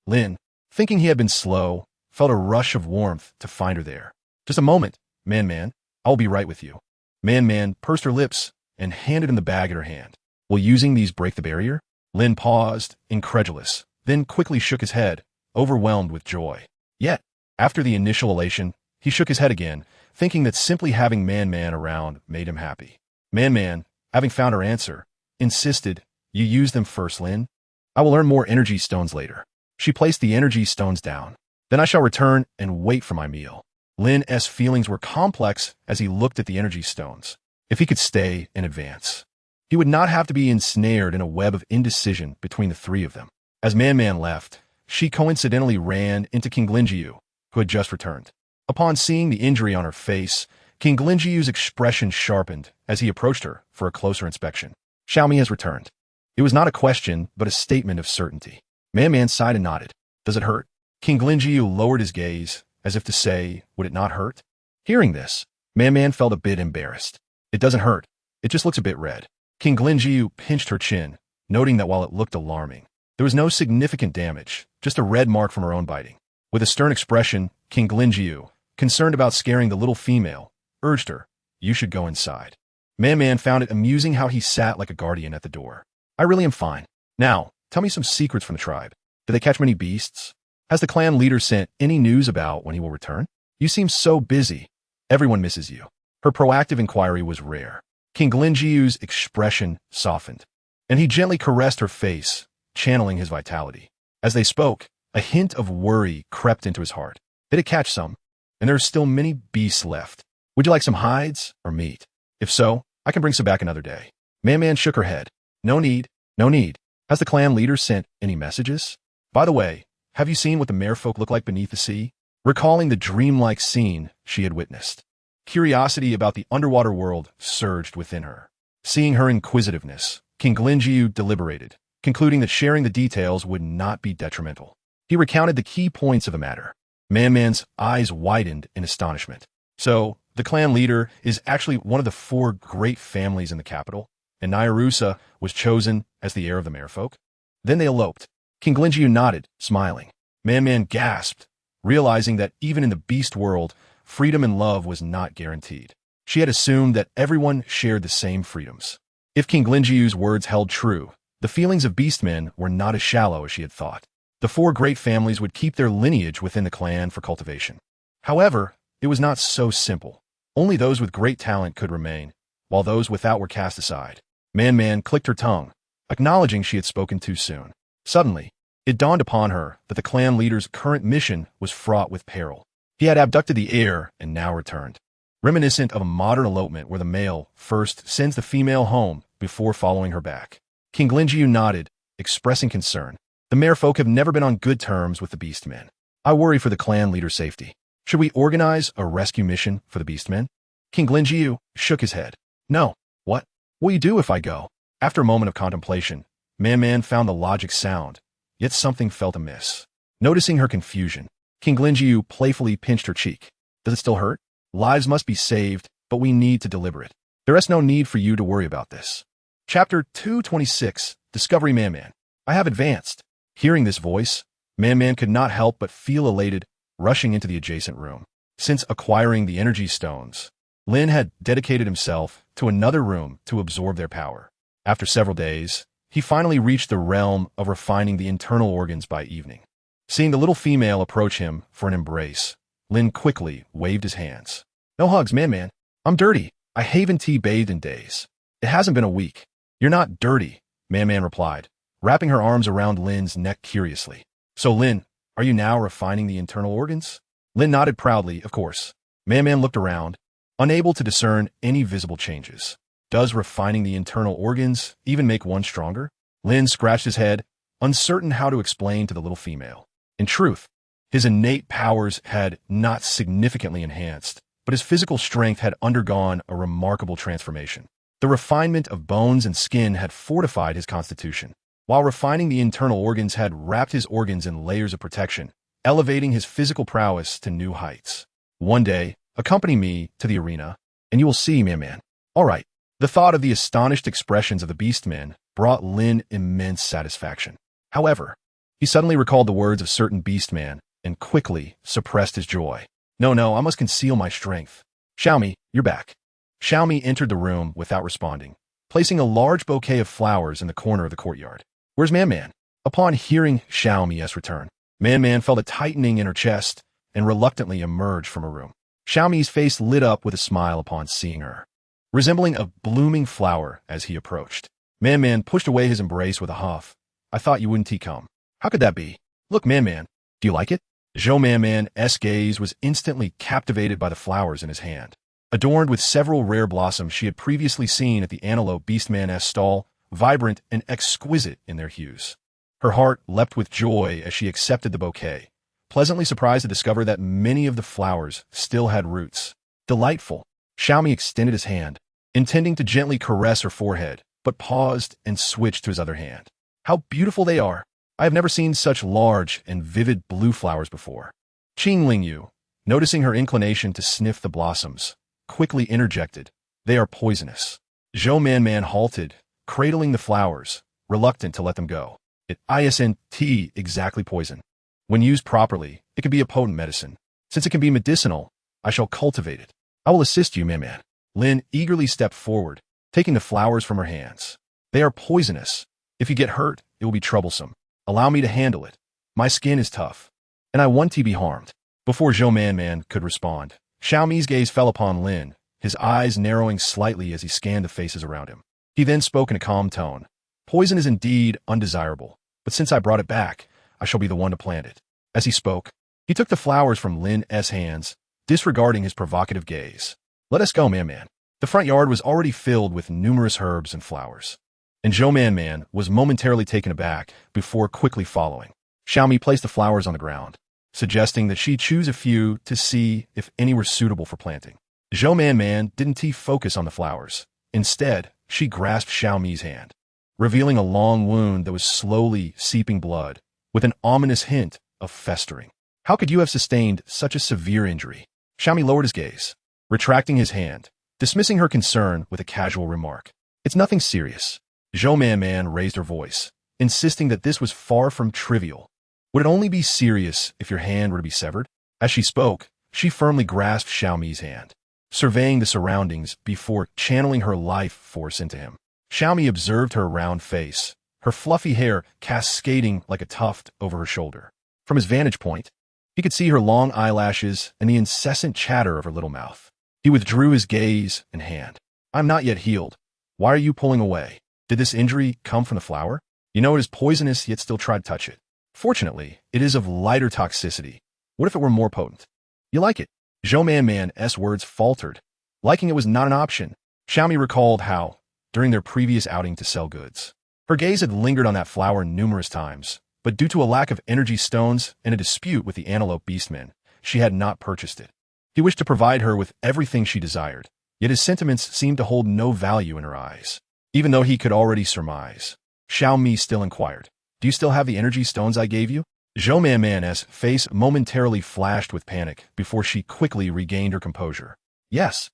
Lin, thinking he had been slow, felt a rush of warmth to find her there. Just a moment, Man, I'll be right with you. Man pursed her lips and handed him the bag in her hand. Will using these break the barrier? Lin paused, incredulous, then quickly shook his head, overwhelmed with joy. Yet, after the initial elation, he shook his head again, thinking that simply having Man-Man around made him happy. Man-Man, having found her answer, insisted, "You use them first, Lin. I will earn more energy stones later." She placed the energy stones down. "Then I shall return and wait for my meal." Lin's feelings were complex as he looked at the energy stones. If he could stay and advance, he would not have to be ensnared in a web of indecision between the three of them. As Man-Man left, she coincidentally ran into King Linjiu, who had just returned. Upon seeing the injury on her face, King Linjiu's expression sharpened as he approached her for a closer inspection. "Xiaomi has returned." It was not a question, but a statement of certainty. Man-Man sighed and nodded. "Does it hurt?" King Linjiu lowered his gaze, as if to say, would it not hurt? Hearing this, Man-Man felt a bit embarrassed. "It doesn't hurt. It just looks a bit red." King Linjiu pinched her chin, noting that while it looked alarming, there was no significant damage, just a red mark from her own biting. With a stern expression, King Linjiu, concerned about scaring the little female, urged her, "You should go inside." Man-Man found it amusing how he sat like a guardian at the door. "I really am fine. Now, tell me some secrets from the tribe. Did they catch many beasts? Has the clan leader sent any news about when he will return? You seem so busy. Everyone misses you." Her proactive inquiry was rare. King Linjiu's expression softened, and he gently caressed her face, channeling his vitality. As they spoke, a hint of worry crept into his heart. Did it catch some? And there are still many beasts left. Would you like some hides or meat? If so, I can bring some back another day. Man-Man shook her head. No need, no need. Has the clan leader sent any messages? By the way, have you seen what the merfolk look like beneath the sea? Recalling the dreamlike scene she had witnessed, curiosity about the underwater world surged within her. Seeing her inquisitiveness, King Linjiu deliberated, concluding that sharing the details would not be detrimental. He recounted the key points of the matter. Man-Man's eyes widened in astonishment. So, the clan leader is actually one of the 4 great families in the capital, and Nyarusa was chosen as the heir of the merfolk? Then they eloped. King Linjiu nodded, smiling. Man-Man gasped, realizing that even in the beast world, freedom and love was not guaranteed. She had assumed that everyone shared the same freedoms. If King Linjiu's words held true, the feelings of beastmen were not as shallow as she had thought. The 4 great families would keep their lineage within the clan for cultivation. However, it was not so simple. Only those with great talent could remain, while those without were cast aside. Man-Man clicked her tongue, acknowledging she had spoken too soon. Suddenly, it dawned upon her that the clan leader's current mission was fraught with peril. He had abducted the heir and now returned. Reminiscent of a modern elopement where the male first sends the female home before following her back. King Linjiu nodded, expressing concern. The merfolk have never been on good terms with the beastmen. I worry for the clan leader's safety. Should we organize a rescue mission for the beastmen? King Linjiu shook his head. No. What will you do if I go? After a moment of contemplation, Man-Man found the logic sound, yet something felt amiss. Noticing her confusion, King Linjiu playfully pinched her cheek. Does it still hurt? Lives must be saved, but we need to deliberate. There is no need for you to worry about this. Chapter 226, Discovery Man-Man. I have advanced. Hearing this voice, Man-Man could not help but feel elated, rushing into the adjacent room. Since acquiring the energy stones, Lin had dedicated himself to another room to absorb their power. After several days, he finally reached the realm of refining the internal organs by evening. Seeing the little female approach him for an embrace, Lin quickly waved his hands. No hugs, Man-Man. I'm dirty. I haven't tea-bathed in days. It hasn't been a week. You're not dirty, Man-Man replied, wrapping her arms around Lin's neck curiously. So Lin, are you now refining the internal organs? Lin nodded proudly, of course. Man-Man looked around, unable to discern any visible changes. Does refining the internal organs even make one stronger? Lin scratched his head, uncertain how to explain to the little female. In truth, his innate powers had not significantly enhanced, but his physical strength had undergone a remarkable transformation. The refinement of bones and skin had fortified his constitution, while refining the internal organs had wrapped his organs in layers of protection, elevating his physical prowess to new heights. One day, accompany me to the arena, and you will see, Man-Man. All right. The thought of the astonished expressions of the beastmen brought Lin immense satisfaction. However, he suddenly recalled the words of certain beastman and quickly suppressed his joy. No, I must conceal my strength. Xiaomi, you're back. Xiaomi entered the room without responding, placing a large bouquet of flowers in the corner of the courtyard. Where's Man Man? Upon hearing Xiaomi's return, Man Man felt a tightening in her chest and reluctantly emerged from her room. Xiaomi's face lit up with a smile upon seeing her, resembling a blooming flower as he approached. Man Man pushed away his embrace with a huff. I thought you wouldn't come. How could that be? Look, Man Man, do you like it? Zhou Man Man's gaze was instantly captivated by the flowers in his hand. Adorned with several rare blossoms she had previously seen at the antelope Beastman's stall, vibrant and exquisite in their hues. Her heart leapt with joy as she accepted the bouquet, pleasantly surprised to discover that many of the flowers still had roots. Delightful. Xiaomi extended his hand, intending to gently caress her forehead, but paused and switched to his other hand. How beautiful they are! I have never seen such large and vivid blue flowers before. Qing Lingyu, noticing her inclination to sniff the blossoms, quickly interjected, they are poisonous. Zhou Man Man halted, cradling the flowers, reluctant to let them go. It isn't exactly poison. When used properly, it can be a potent medicine. Since it can be medicinal, I shall cultivate it. I will assist you, Man Man. Lin eagerly stepped forward, taking the flowers from her hands. They are poisonous. If you get hurt, it will be troublesome. Allow me to handle it. My skin is tough, and I want to be harmed. Before Zhou Man Man could respond, Xiaomi's gaze fell upon Lin, his eyes narrowing slightly as he scanned the faces around him. He then spoke in a calm tone. Poison is indeed undesirable, but since I brought it back, I shall be the one to plant it. As he spoke, he took the flowers from Lin's hands, disregarding his provocative gaze. Let us go, Man Man. The front yard was already filled with numerous herbs and flowers, and Zhou Man Man was momentarily taken aback before quickly following. Xiaomi placed the flowers on the ground, suggesting that she choose a few to see if any were suitable for planting. Zhou Man Man didn't focus on the flowers. Instead, she grasped Xiaomi's hand, revealing a long wound that was slowly seeping blood, with an ominous hint of festering. How could you have sustained such a severe injury? Xiaomi lowered his gaze, retracting his hand, dismissing her concern with a casual remark. It's nothing serious. Zhou Man Man raised her voice, insisting that this was far from trivial. Would it only be serious if your hand were to be severed? As she spoke, she firmly grasped Xiaomi's hand, surveying the surroundings before channeling her life force into him. Xiaomi observed her round face, her fluffy hair cascading like a tuft over her shoulder. From his vantage point, he could see her long eyelashes and the incessant chatter of her little mouth. He withdrew his gaze and hand. I'm not yet healed. Why are you pulling away? Did this injury come from the flower? You know it is poisonous, yet still try to touch it. Fortunately, it is of lighter toxicity. What if it were more potent? You like it? Zhou Man Man's words faltered. Liking it was not an option. Xiaomi recalled how, during their previous outing to sell goods, her gaze had lingered on that flower numerous times, but due to a lack of energy stones and a dispute with the antelope Beastman, she had not purchased it. He wished to provide her with everything she desired, yet his sentiments seemed to hold no value in her eyes. Even though he could already surmise, Xiaomi still inquired, do you still have the energy stones I gave you? Zhou Man Man's face momentarily flashed with panic before she quickly regained her composure. Yes,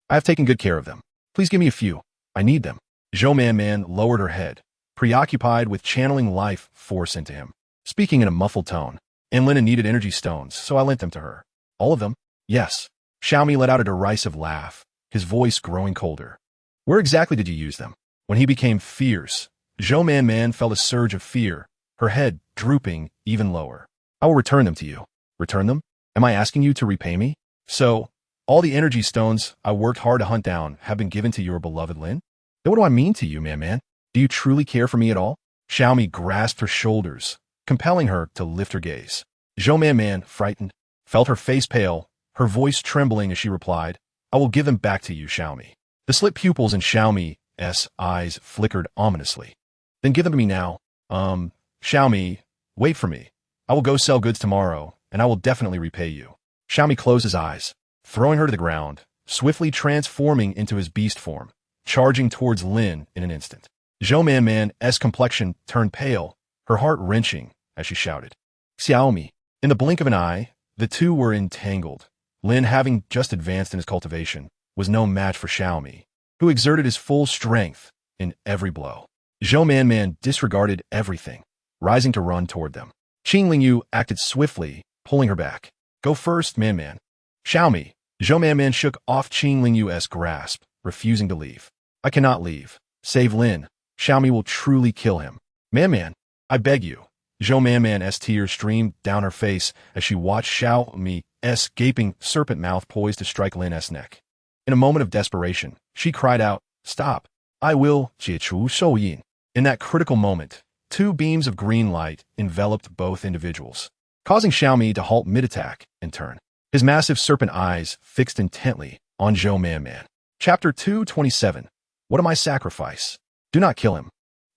I have taken good care of them. Please give me a few. I need them. Zhou Man Man lowered her head, preoccupied with channeling life force into him, speaking in a muffled tone. And Lina needed energy stones, so I lent them to her. All of them? Yes. Xiaomi let out a derisive laugh, his voice growing colder. Where exactly did you use them? When he became fierce, Zhou Man Man felt a surge of fear, her head drooping even lower. I will return them to you. Return them? Am I asking you to repay me? So, all the energy stones I worked hard to hunt down have been given to your beloved Lin? Then what do I mean to you, Man Man? Do you truly care for me at all? Xiaomi grasped her shoulders, compelling her to lift her gaze. Zhou Man Man, frightened, felt her face pale, her voice trembling as she replied, I will give them back to you, Xiaomi. The slit pupils in Xiaomi's eyes flickered ominously. Then give them to me now. Xiaomi, wait for me. I will go sell goods tomorrow, and I will definitely repay you. Xiaomi closed his eyes, throwing her to the ground, swiftly transforming into his beast form, charging towards Lin in an instant. Zhou Man Man's complexion turned pale, her heart wrenching as she shouted, Xiaomi. In the blink of an eye, the two were entangled. Lin, having just advanced in his cultivation, was no match for Xiaomi, who exerted his full strength in every blow. Zhou Man disregarded everything, rising to run toward them. Qing Lingyu acted swiftly, pulling her back. Go first, Man Man. Xiaomi. Zhou Man shook off Qing Lingyu's grasp, refusing to leave. I cannot leave. Save Lin. Xiaomi will truly kill him. Man, I beg you. Zhou Manman's tears streamed down her face as she watched Xiao Mi's gaping serpent mouth poised to strike Lin's neck. In a moment of desperation, she cried out, "Stop! I will Jiechu Shouyin." In that critical moment, two beams of green light enveloped both individuals, causing Xiaomi to halt mid-attack and turn, his massive serpent eyes fixed intently on Zhou Manman. Chapter 227. What am I sacrifice? Do not kill him.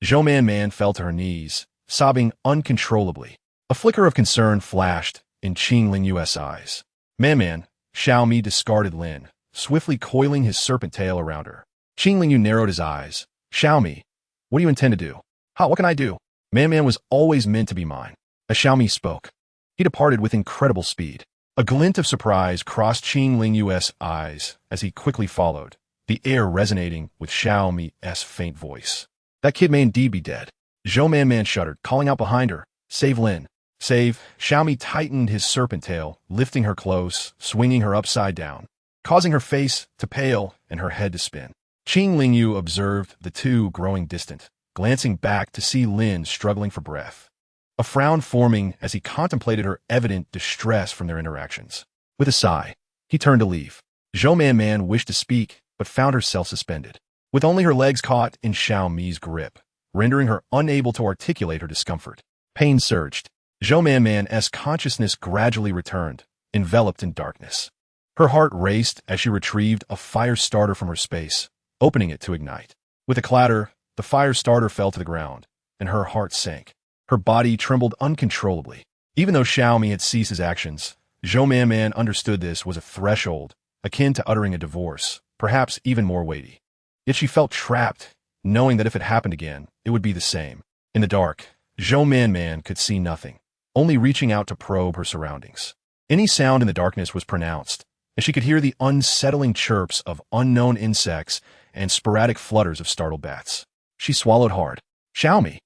Zhou Manman fell to her knees, sobbing uncontrollably. A flicker of concern flashed in Qing Lingyu's eyes. Man, Xiaomi discarded Lin, swiftly coiling his serpent tail around her. Qing Lingyu narrowed his eyes. Xiaomi, what do you intend to do? What can I do? Man was always meant to be mine. As Xiaomi spoke, he departed with incredible speed. A glint of surprise crossed Qing Lingyu's eyes as he quickly followed, the air resonating with Xiaomi's faint voice. That kid may indeed be dead. Zhou Manman shuddered, calling out behind her, "Save Lin. Save." Xiaomi tightened his serpent tail, lifting her close, swinging her upside down, causing her face to pale and her head to spin. Qing Lingyu observed the two growing distant, glancing back to see Lin struggling for breath, a frown forming as he contemplated her evident distress from their interactions. With a sigh, he turned to leave. Zhou Manman wished to speak, but found herself suspended, with only her legs caught in Xiaomi's grip, rendering her unable to articulate her discomfort. Pain surged. Zhou Manman's consciousness gradually returned, enveloped in darkness. Her heart raced as she retrieved a fire starter from her space, opening it to ignite. With a clatter, the fire starter fell to the ground, and her heart sank. Her body trembled uncontrollably. Even though Xiaomi had ceased his actions, Zhou Manman understood this was a threshold, akin to uttering a divorce, perhaps even more weighty. Yet she felt trapped, knowing that if it happened again, it would be the same. In the dark, Zhou Manman could see nothing, only reaching out to probe her surroundings. Any sound in the darkness was pronounced, and she could hear the unsettling chirps of unknown insects and sporadic flutters of startled bats. She swallowed hard. "Xiaomi,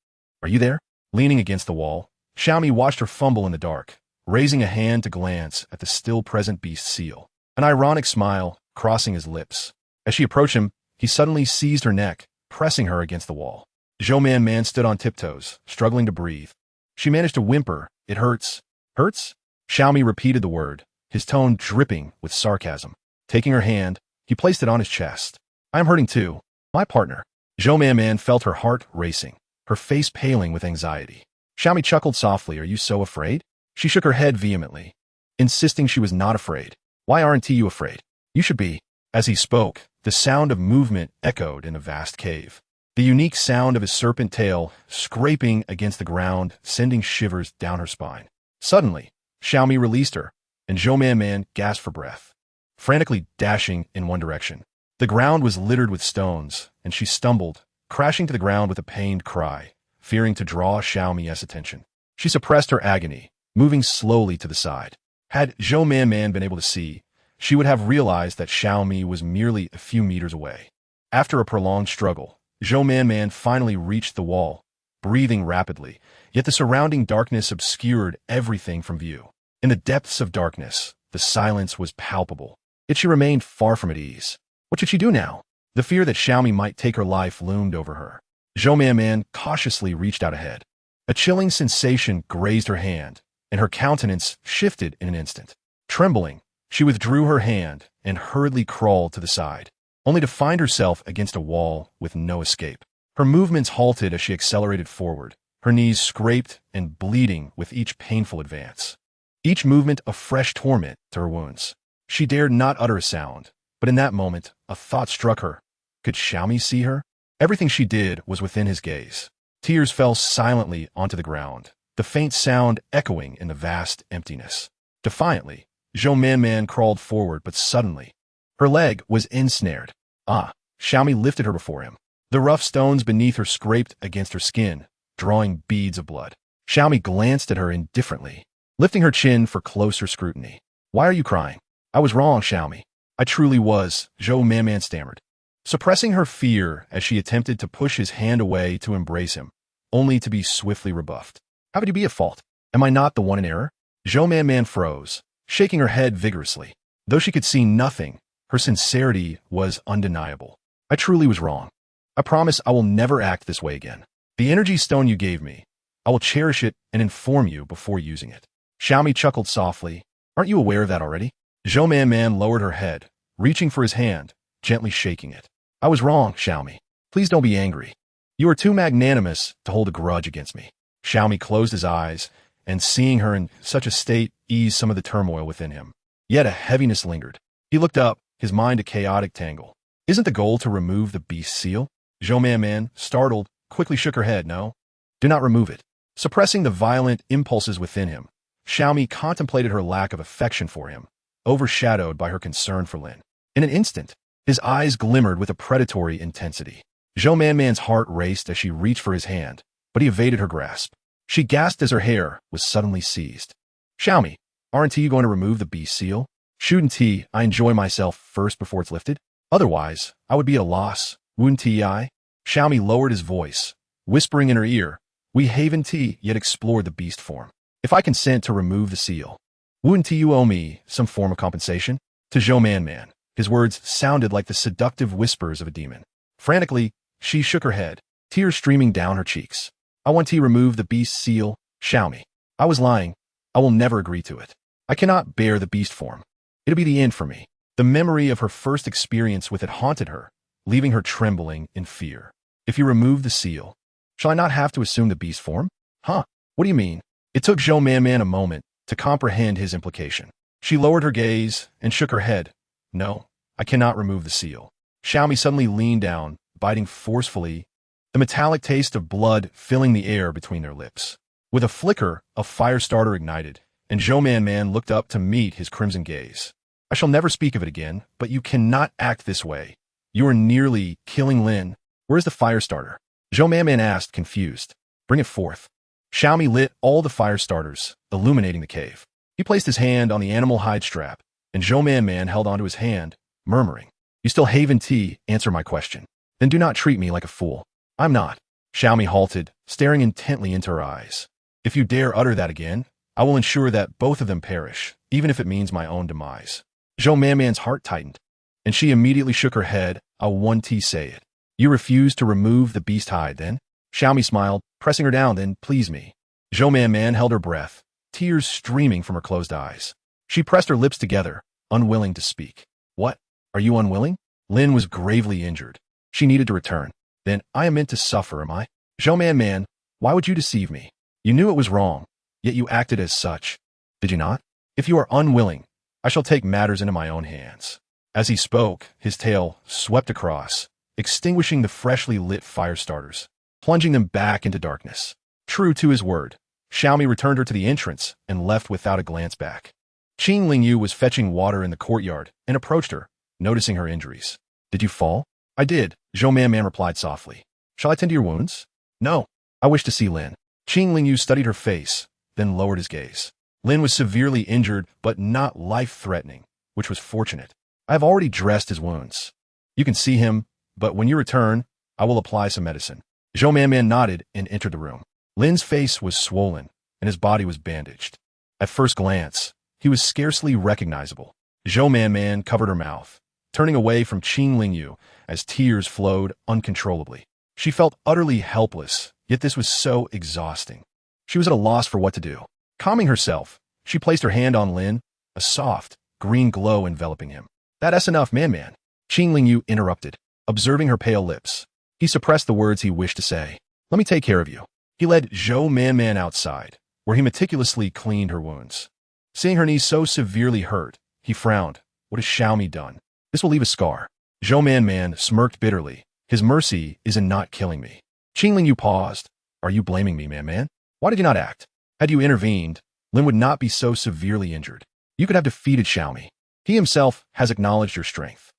are you there?" Leaning against the wall, Xiaomi watched her fumble in the dark, raising a hand to glance at the still-present beast seal, an ironic smile crossing his lips. As she approached him, he suddenly seized her neck, pressing her against the wall. Zhou Manman stood on tiptoes, struggling to breathe. She managed to whimper, "It hurts." "Hurts?" Xiaomi repeated the word, his tone dripping with sarcasm. Taking her hand, he placed it on his chest. "I am hurting too. My partner." Zhou Manman felt her heart racing, her face paling with anxiety. Xiaomi chuckled softly. "Are you so afraid?" She shook her head vehemently, insisting she was not afraid. "Why aren't you afraid? You should be." As he spoke, the sound of movement echoed in the vast cave. The unique sound of his serpent tail scraping against the ground, sending shivers down her spine. Suddenly, Xiaomi released her, and Zhou Manman gasped for breath, frantically dashing in one direction. The ground was littered with stones, and she stumbled, crashing to the ground with a pained cry, fearing to draw Xiaomi's attention. She suppressed her agony, moving slowly to the side. Had Zhou Manman been able to see, she would have realized that Xiaomi was merely a few meters away. After a prolonged struggle, Zhou Manman finally reached the wall, breathing rapidly, yet the surrounding darkness obscured everything from view. In the depths of darkness, the silence was palpable, yet she remained far from at ease. What should she do now? The fear that Xiaomi might take her life loomed over her. Zhou Manman cautiously reached out ahead. A chilling sensation grazed her hand, and her countenance shifted in an instant. Trembling, she withdrew her hand and hurriedly crawled to the side, only to find herself against a wall with no escape. Her movements halted as she accelerated forward, her knees scraped and bleeding with each painful advance. Each movement a fresh torment to her wounds. She dared not utter a sound, but in that moment, a thought struck her. Could Xiaomi see her? Everything she did was within his gaze. Tears fell silently onto the ground, the faint sound echoing in the vast emptiness. Defiantly, Zhou Manman crawled forward, but suddenly, her leg was ensnared. Xiaomi lifted her before him. The rough stones beneath her scraped against her skin, drawing beads of blood. Xiaomi glanced at her indifferently, lifting her chin for closer scrutiny. "Why are you crying?" "I was wrong, Xiaomi. I truly was," Zhou Manman stammered, suppressing her fear as she attempted to push his hand away to embrace him, only to be swiftly rebuffed. "How could you be at fault? Am I not the one in error?" Zhou Manman froze, shaking her head vigorously. Though she could see nothing, her sincerity was undeniable. "I truly was wrong. I promise I will never act this way again. The energy stone you gave me, I will cherish it and inform you before using it. Xiaomi chuckled softly. Aren't you aware of that already? Zhou Man Man lowered her head, reaching for his hand, gently shaking it. I was wrong, Xiaomi. Please don't be angry. You are too magnanimous to hold a grudge against me. Xiaomi closed his eyes, and seeing her in such a state eased some of the turmoil within him. Yet a heaviness lingered. He looked up, his mind a chaotic tangle. Isn't the goal to remove the beast seal? Zhou Man Man, startled, quickly shook her head. No, do not remove it. Suppressing the violent impulses within him, Xiaomi contemplated her lack of affection for him, overshadowed by her concern for Lin. In an instant, his eyes glimmered with a predatory intensity. Zhou Man Man's heart raced as she reached for his hand, but he evaded her grasp. She gasped as her hair was suddenly seized. Xiaomi, aren't you going to remove the beast seal? Shouldn't I enjoy myself first before it's lifted? Otherwise, I would be at a loss, wouldn't I? Xiaomi lowered his voice, whispering in her ear, we haven't yet explored the beast form. If I consent to remove the seal, wouldn't you owe me some form of compensation? To Zhou Man Man, his words sounded like the seductive whispers of a demon. Frantically, she shook her head, tears streaming down her cheeks. I want to remove the beast seal, Xiaomi. I was lying. I will never agree to it. I cannot bear the beast form. It'll be the end for me. The memory of her first experience with it haunted her, leaving her trembling in fear. If you remove the seal, shall I not have to assume the beast form? Huh? What do you mean? It took Zhou Man Man a moment to comprehend his implication. She lowered her gaze and shook her head. No, I cannot remove the seal. Xiaomi suddenly leaned down, biting forcefully, the metallic taste of blood filling the air between their lips. With a flicker, a fire starter ignited, and Zhou Man Man looked up to meet his crimson gaze. I shall never speak of it again, but you cannot act this way. You are nearly killing Lin. Where is the fire starter? Zhou Man Man asked, confused. Bring it forth. Xiaomi lit all the fire starters, illuminating the cave. He placed his hand on the animal hide strap, and Zhou Man Man held onto his hand, murmuring, You still haven't answer my question. Then do not treat me like a fool. I'm not. Xiaomi halted, staring intently into her eyes. If you dare utter that again, I will ensure that both of them perish, even if it means my own demise. Zhou Man Man's heart tightened, and she immediately shook her head. I want to say it. You refuse to remove the beast hide, then? Xiaomi smiled, pressing her down, then please me. Zhou Man Man held her breath, tears streaming from her closed eyes. She pressed her lips together, unwilling to speak. What? Are you unwilling? Lin was gravely injured. She needed to return. Then I am meant to suffer, am I? Zhou Man Man, why would you deceive me? You knew it was wrong, yet you acted as such. Did you not? If you are unwilling, I shall take matters into my own hands. As he spoke, his tail swept across, extinguishing the freshly lit fire starters, plunging them back into darkness. True to his word, Xiaomi returned her to the entrance and left without a glance back. Qing Lingyu was fetching water in the courtyard and approached her, noticing her injuries. Did you fall? I did, Zhou Man Man replied softly. Shall I tend to your wounds? No, I wish to see Lin. Qing Lingyu studied her face, then lowered his gaze. Lin was severely injured, but not life-threatening, which was fortunate. I have already dressed his wounds. You can see him, but when you return, I will apply some medicine. Zhou Man Man nodded and entered the room. Lin's face was swollen, and his body was bandaged. At first glance, he was scarcely recognizable. Zhou Man Man covered her mouth, turning away from Qing Lingyu as tears flowed uncontrollably. She felt utterly helpless, yet this was so exhausting. She was at a loss for what to do. Calming herself, she placed her hand on Lin, a soft, green glow enveloping him. That's enough, Man. Qing Lingyu interrupted, observing her pale lips. He suppressed the words he wished to say. Let me take care of you. He led Zhou Man Man outside, where he meticulously cleaned her wounds. Seeing her knees so severely hurt, he frowned. What has Xiaomi done? This will leave a scar. Zhou Man Man smirked bitterly. His mercy is in not killing me. Qing Lingyu paused. Are you blaming me, Man? Why did you not act? Had you intervened, Lin would not be so severely injured. You could have defeated Xiaomi. He himself has acknowledged your strength.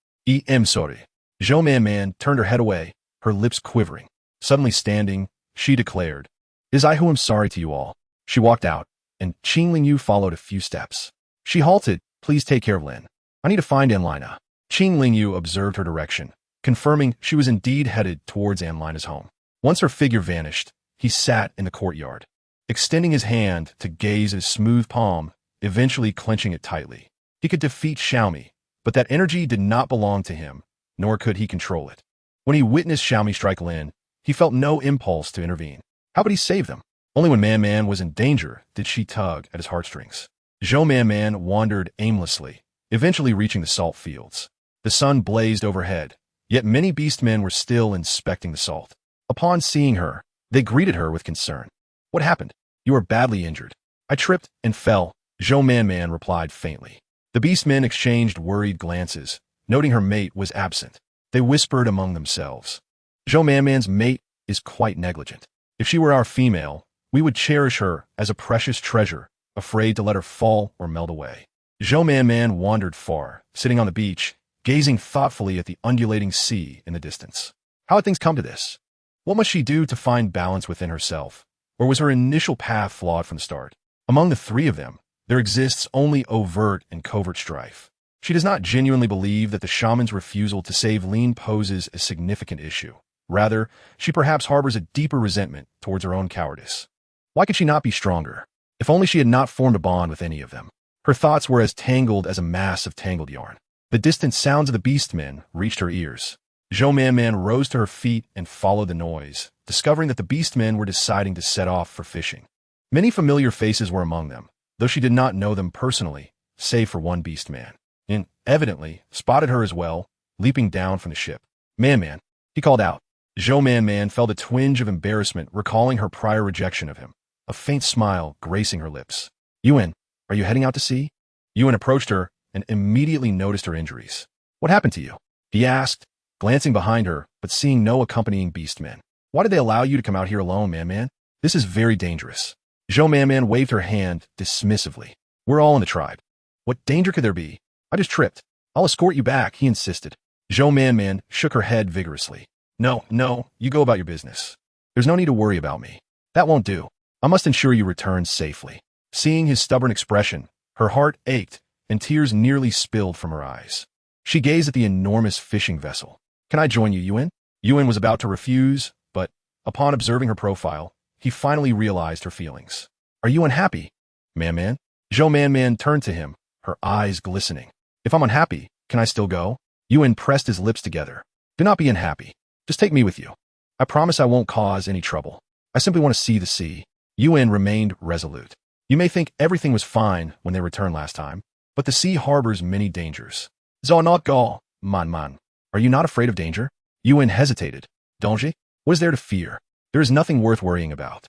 I'm sorry. Zhou Man Man turned her head away, her lips quivering. Suddenly standing, she declared, It is I who am sorry to you all. She walked out, and Qing Lingyu followed a few steps. She halted. Please take care of Lin. I need to find Anlina. Qing Lingyu observed her direction, confirming she was indeed headed towards Anlina's home. Once her figure vanished, he sat in the courtyard, extending his hand to gaze at his smooth palm, eventually clenching it tightly. He could defeat Xiaomi, but that energy did not belong to him, nor could he control it. When he witnessed Xiaomi strike Lin, he felt no impulse to intervene. How could he save them? Only when Man was in danger did she tug at his heartstrings. Zhou Man wandered aimlessly, eventually reaching the salt fields. The sun blazed overhead, yet many beastmen were still inspecting the salt. Upon seeing her, they greeted her with concern. "What happened? You are badly injured." "I tripped and fell," Zhou Man replied faintly. The beastmen exchanged worried glances, noting her mate was absent. They whispered among themselves. "Zhou Man's mate is quite negligent. If she were our female, we would cherish her as a precious treasure, afraid to let her fall or melt away." Zhou Man wandered far, sitting on the beach, gazing thoughtfully at the undulating sea in the distance. How had things come to this? What must she do to find balance within herself? Or was her initial path flawed from the start? Among the three of them, there exists only overt and covert strife. She does not genuinely believe that the shaman's refusal to save Lean poses a significant issue. Rather, she perhaps harbors a deeper resentment towards her own cowardice. Why could she not be stronger? If only she had not formed a bond with any of them. Her thoughts were as tangled as a mass of tangled yarn. The distant sounds of the beastmen reached her ears. Zhou Man rose to her feet and followed the noise, discovering that the beastmen were deciding to set off for fishing. Many familiar faces were among them, though she did not know them personally, save for one beastman. And, evidently, spotted her as well, leaping down from the ship. Man, he called out. Zhou Man felt a twinge of embarrassment recalling her prior rejection of him, a faint smile gracing her lips. "Yuan, are you heading out to sea?" Yuan approached her and immediately noticed her injuries. "What happened to you?" he asked, glancing behind her but seeing no accompanying beastmen. "Why did they allow you to come out here alone, Man? This is very dangerous." Zhou Man waved her hand dismissively. "We're all in the tribe. What danger could there be? I just tripped. I'll escort you back," he insisted. Zhou Man shook her head vigorously. No, you go about your business. There's no need to worry about me. That won't do. I must ensure you return safely." Seeing his stubborn expression, her heart ached and tears nearly spilled from her eyes. She gazed at the enormous fishing vessel. "Can I join you, Yuan?" Yuan was about to refuse, but, upon observing her profile, he finally realized her feelings. "Are you unhappy, Man?" Zhou Man turned to him, her eyes glistening. "If I'm unhappy, can I still go?" Yuan pressed his lips together. "Do not be unhappy. Just take me with you. I promise I won't cause any trouble. I simply want to see the sea." Yuan remained resolute. "You may think everything was fine when they returned last time, but the sea harbors many dangers." "Zhou not go, Man. Are you not afraid of danger?" Yuan hesitated. "Don't. What is there to fear? There is nothing worth worrying about."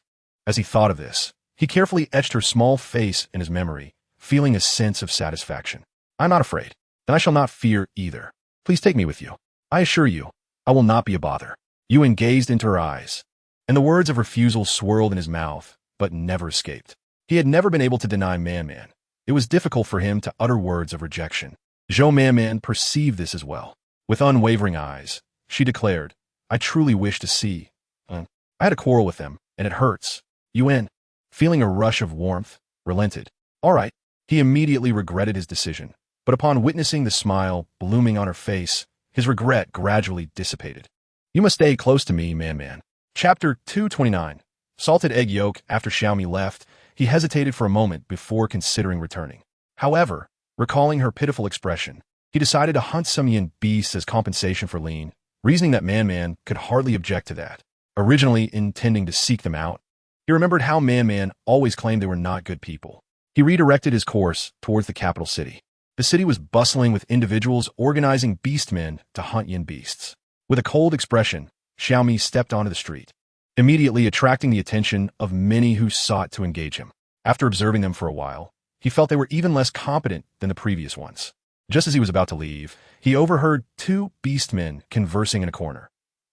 As he thought of this, he carefully etched her small face in his memory, feeling a sense of satisfaction. "I'm not afraid. Then I shall not fear either. Please take me with you. I assure you, I will not be a bother." Yuan gazed into her eyes, and the words of refusal swirled in his mouth, but never escaped. He had never been able to deny Man. It was difficult for him to utter words of rejection. Zhou Man perceived this as well. With unwavering eyes, she declared, "I truly wish to see. I had a quarrel with them, and it hurts." Yuan, feeling a rush of warmth, relented. "All right." He immediately regretted his decision, but upon witnessing the smile blooming on her face, his regret gradually dissipated. "You must stay close to me, Man. Chapter 229. Salted egg yolk. After Xiaomi left, he hesitated for a moment before considering returning. However, recalling her pitiful expression, he decided to hunt some yin beasts as compensation for Lean, reasoning that Man could hardly object to that. Originally intending to seek them out, he remembered how Man always claimed they were not good people. He redirected his course towards the capital city. The city was bustling with individuals organizing beastmen to hunt yin beasts. With a cold expression, Xiaomi stepped onto the street, immediately attracting the attention of many who sought to engage him. After observing them for a while, he felt they were even less competent than the previous ones. Just as he was about to leave, he overheard two beastmen conversing in a corner.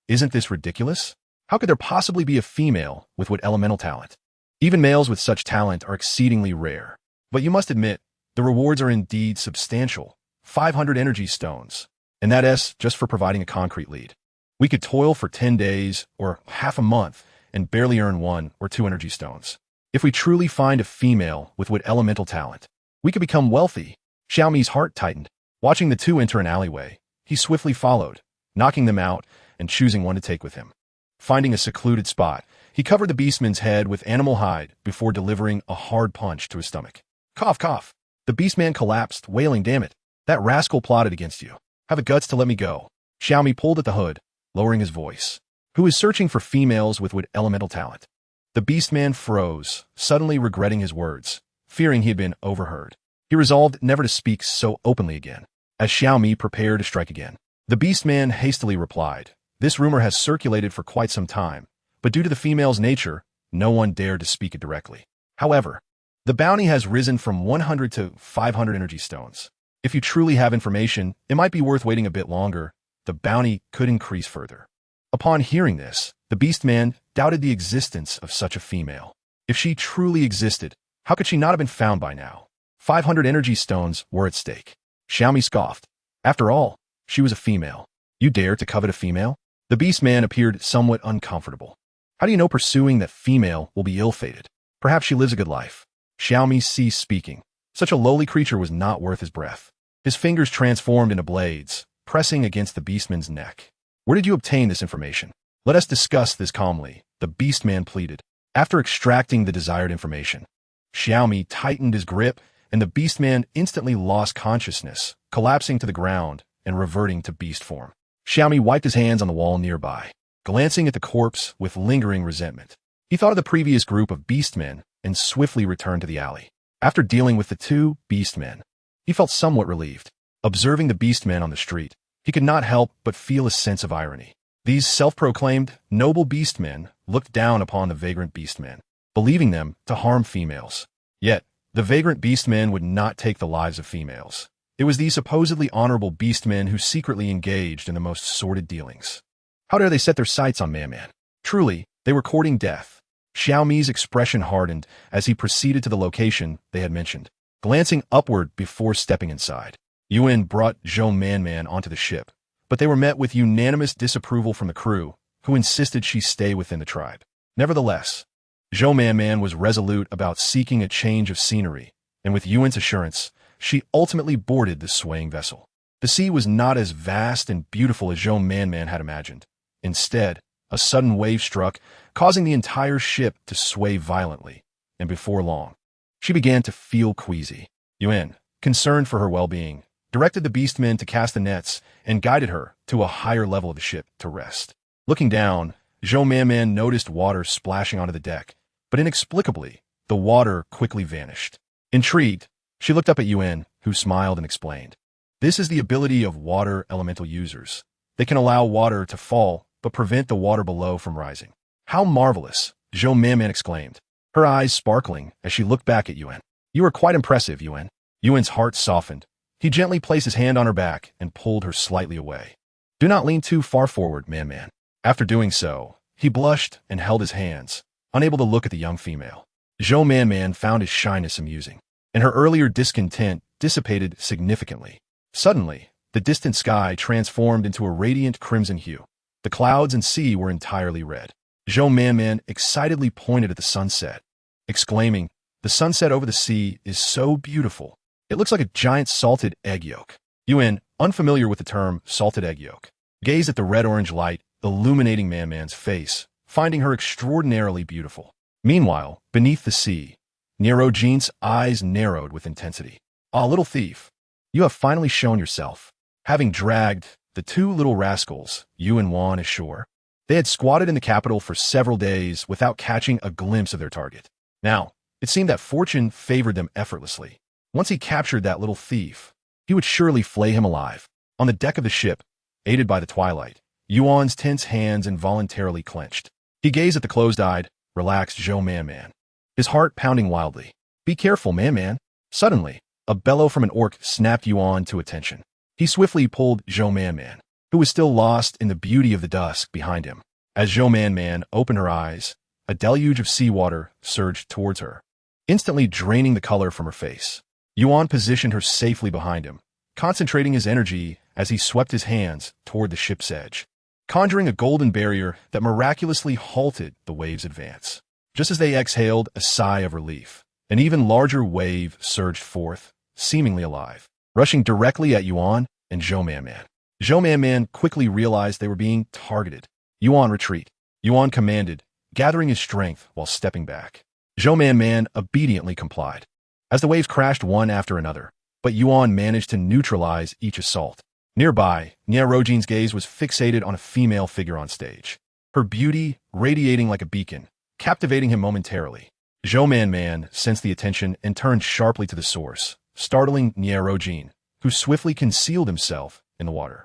"Isn't this ridiculous? How could there possibly be a female with what elemental talent? Even males with such talent are exceedingly rare. But you must admit, the rewards are indeed substantial. 500 energy stones. And that's just for providing a concrete lead. We could toil for 10 days or half a month and barely earn 1 or 2 energy stones. If we truly find a female with what elemental talent, we could become wealthy." Xiaomi's heart tightened. Watching the two enter an alleyway, he swiftly followed, knocking them out and choosing one to take with him. Finding a secluded spot, he covered the beastman's head with animal hide before delivering a hard punch to his stomach. Cough. The beastman collapsed, wailing, "Damn it. That rascal plotted against you. Have the guts to let me go." Xiaomi pulled at the hood, lowering his voice. "Who is searching for females with what elemental talent? The Beastman froze, suddenly regretting his words, fearing he had been overheard. He resolved never to speak so openly again. As Xiaomi prepared to strike again, the Beastman hastily replied, "This rumor has circulated for quite some time, but due to the female's nature, no one dared to speak it directly. However, the bounty has risen from 100 to 500 energy stones. If you truly have information, it might be worth waiting a bit longer. The bounty could increase further." Upon hearing this, the Beastman doubted the existence of such a female. If she truly existed, how could she not have been found by now? 500 energy stones were at stake. Xiaomi scoffed. After all, she was a female. You dare to covet a female? The Beastman appeared somewhat uncomfortable. How do you know pursuing that female will be ill-fated? Perhaps she lives a good life. Xiaomi ceased speaking. Such a lowly creature was not worth his breath. His fingers transformed into blades, pressing against the Beastman's neck. Where did you obtain this information? Let us discuss this calmly, the Beastman pleaded. After extracting the desired information, Xiaomi tightened his grip, and the Beastman instantly lost consciousness, collapsing to the ground and reverting to beast form. Xiaomi wiped his hands on the wall nearby, glancing at the corpse with lingering resentment. He thought of the previous group of beastmen and swiftly returned to the alley. After dealing with the two beastmen, he felt somewhat relieved. Observing the beastmen on the street, he could not help but feel a sense of irony. These self-proclaimed noble beastmen looked down upon the vagrant beastmen, believing them to harm females. Yet, the vagrant beastmen would not take the lives of females. It was these supposedly honorable beastmen who secretly engaged in the most sordid dealings. How dare they set their sights on Man-Man? Truly, they were courting death. Xiaomi's expression hardened as he proceeded to the location they had mentioned, glancing upward before stepping inside. Yuan brought Zhou Man-Man onto the ship, but they were met with unanimous disapproval from the crew, who insisted she stay within the tribe. Nevertheless, Zhou Man-Man was resolute about seeking a change of scenery, and with Yuan's assurance, she ultimately boarded the swaying vessel. The sea was not as vast and beautiful as Zhou Man-Man had imagined. Instead, a sudden wave struck, causing the entire ship to sway violently, and before long, she began to feel queasy. Yuan, concerned for her well-being, directed the beastmen to cast the nets and guided her to a higher level of the ship to rest. Looking down, Zhou Man-Man noticed water splashing onto the deck, but inexplicably, the water quickly vanished. Intrigued, she looked up at Yuan, who smiled and explained, "This is the ability of water elemental users. They can allow water to fall, but prevent the water below from rising." "How marvelous!" Zhou Man-Man exclaimed, her eyes sparkling as she looked back at Yuan. "You are quite impressive, Yuan." Yuan's heart softened. He gently placed his hand on her back and pulled her slightly away. "Do not lean too far forward, Man-Man." After doing so, he blushed and held his hands, unable to look at the young female. Zhou Man-Man found his shyness amusing, and her earlier discontent dissipated significantly. Suddenly, the distant sky transformed into a radiant crimson hue. The clouds and sea were entirely red. Zhou Man-Man excitedly pointed at the sunset, exclaiming, "The sunset over the sea is so beautiful. It looks like a giant salted egg yolk." Yuan, unfamiliar with the term salted egg yolk, gazed at the red-orange light illuminating Man-Man's face, finding her extraordinarily beautiful. Meanwhile, beneath the sea, Nerogene's eyes narrowed with intensity. "Ah, little thief, you have finally shown yourself." Having dragged the two little rascals, Yu and Wan, ashore, they had squatted in the capital for several days without catching a glimpse of their target. Now, it seemed that fortune favored them effortlessly. Once he captured that little thief, he would surely flay him alive. On the deck of the ship, aided by the twilight, Yuan's tense hands involuntarily clenched. He gazed at the closed-eyed, relaxed Zhou Man-Man, his heart pounding wildly. "Be careful, Man-Man." Suddenly, a bellow from an orc snapped Yuan to attention. He swiftly pulled Zhou Man-Man, who was still lost in the beauty of the dusk behind him. As Zhou Man-Man opened her eyes, a deluge of seawater surged towards her, instantly draining the color from her face. Yuan positioned her safely behind him, concentrating his energy as he swept his hands toward the ship's edge, conjuring a golden barrier that miraculously halted the wave's advance. Just as they exhaled a sigh of relief, an even larger wave surged forth, seemingly alive, rushing directly at Yuan and Zhou Man-Man. Zhou Man-Man quickly realized they were being targeted. "Yuan, retreat," Yuan commanded, gathering his strength while stepping back. Zhou Man-Man obediently complied, as the waves crashed one after another, but Yuan managed to neutralize each assault. Nearby, Nerogene's gaze was fixated on a female figure on stage, her beauty radiating like a beacon, captivating him momentarily. Zhou Man sensed the attention and turned sharply to the source, startling Niarojin, who swiftly concealed himself in the water.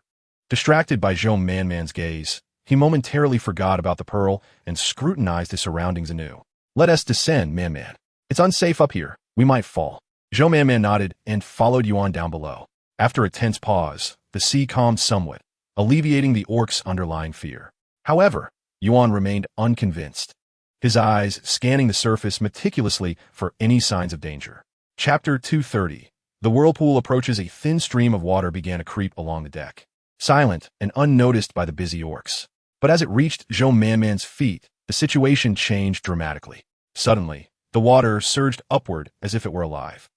Distracted by Zhou Man's gaze, he momentarily forgot about the pearl and scrutinized his surroundings anew. Let us descend, Man. It's unsafe up here. We might fall. Zhou Man nodded and followed Yuan down below. After a tense pause, the sea calmed somewhat, alleviating the orc's underlying fear. However, Yuan remained unconvinced, his eyes scanning the surface meticulously for any signs of danger. Chapter 230. The whirlpool approaches. A thin stream of water began to creep along the deck, silent and unnoticed by the busy orcs. But as it reached Zhou Man's feet, the situation changed dramatically. Suddenly, the water surged upward as if it were alive.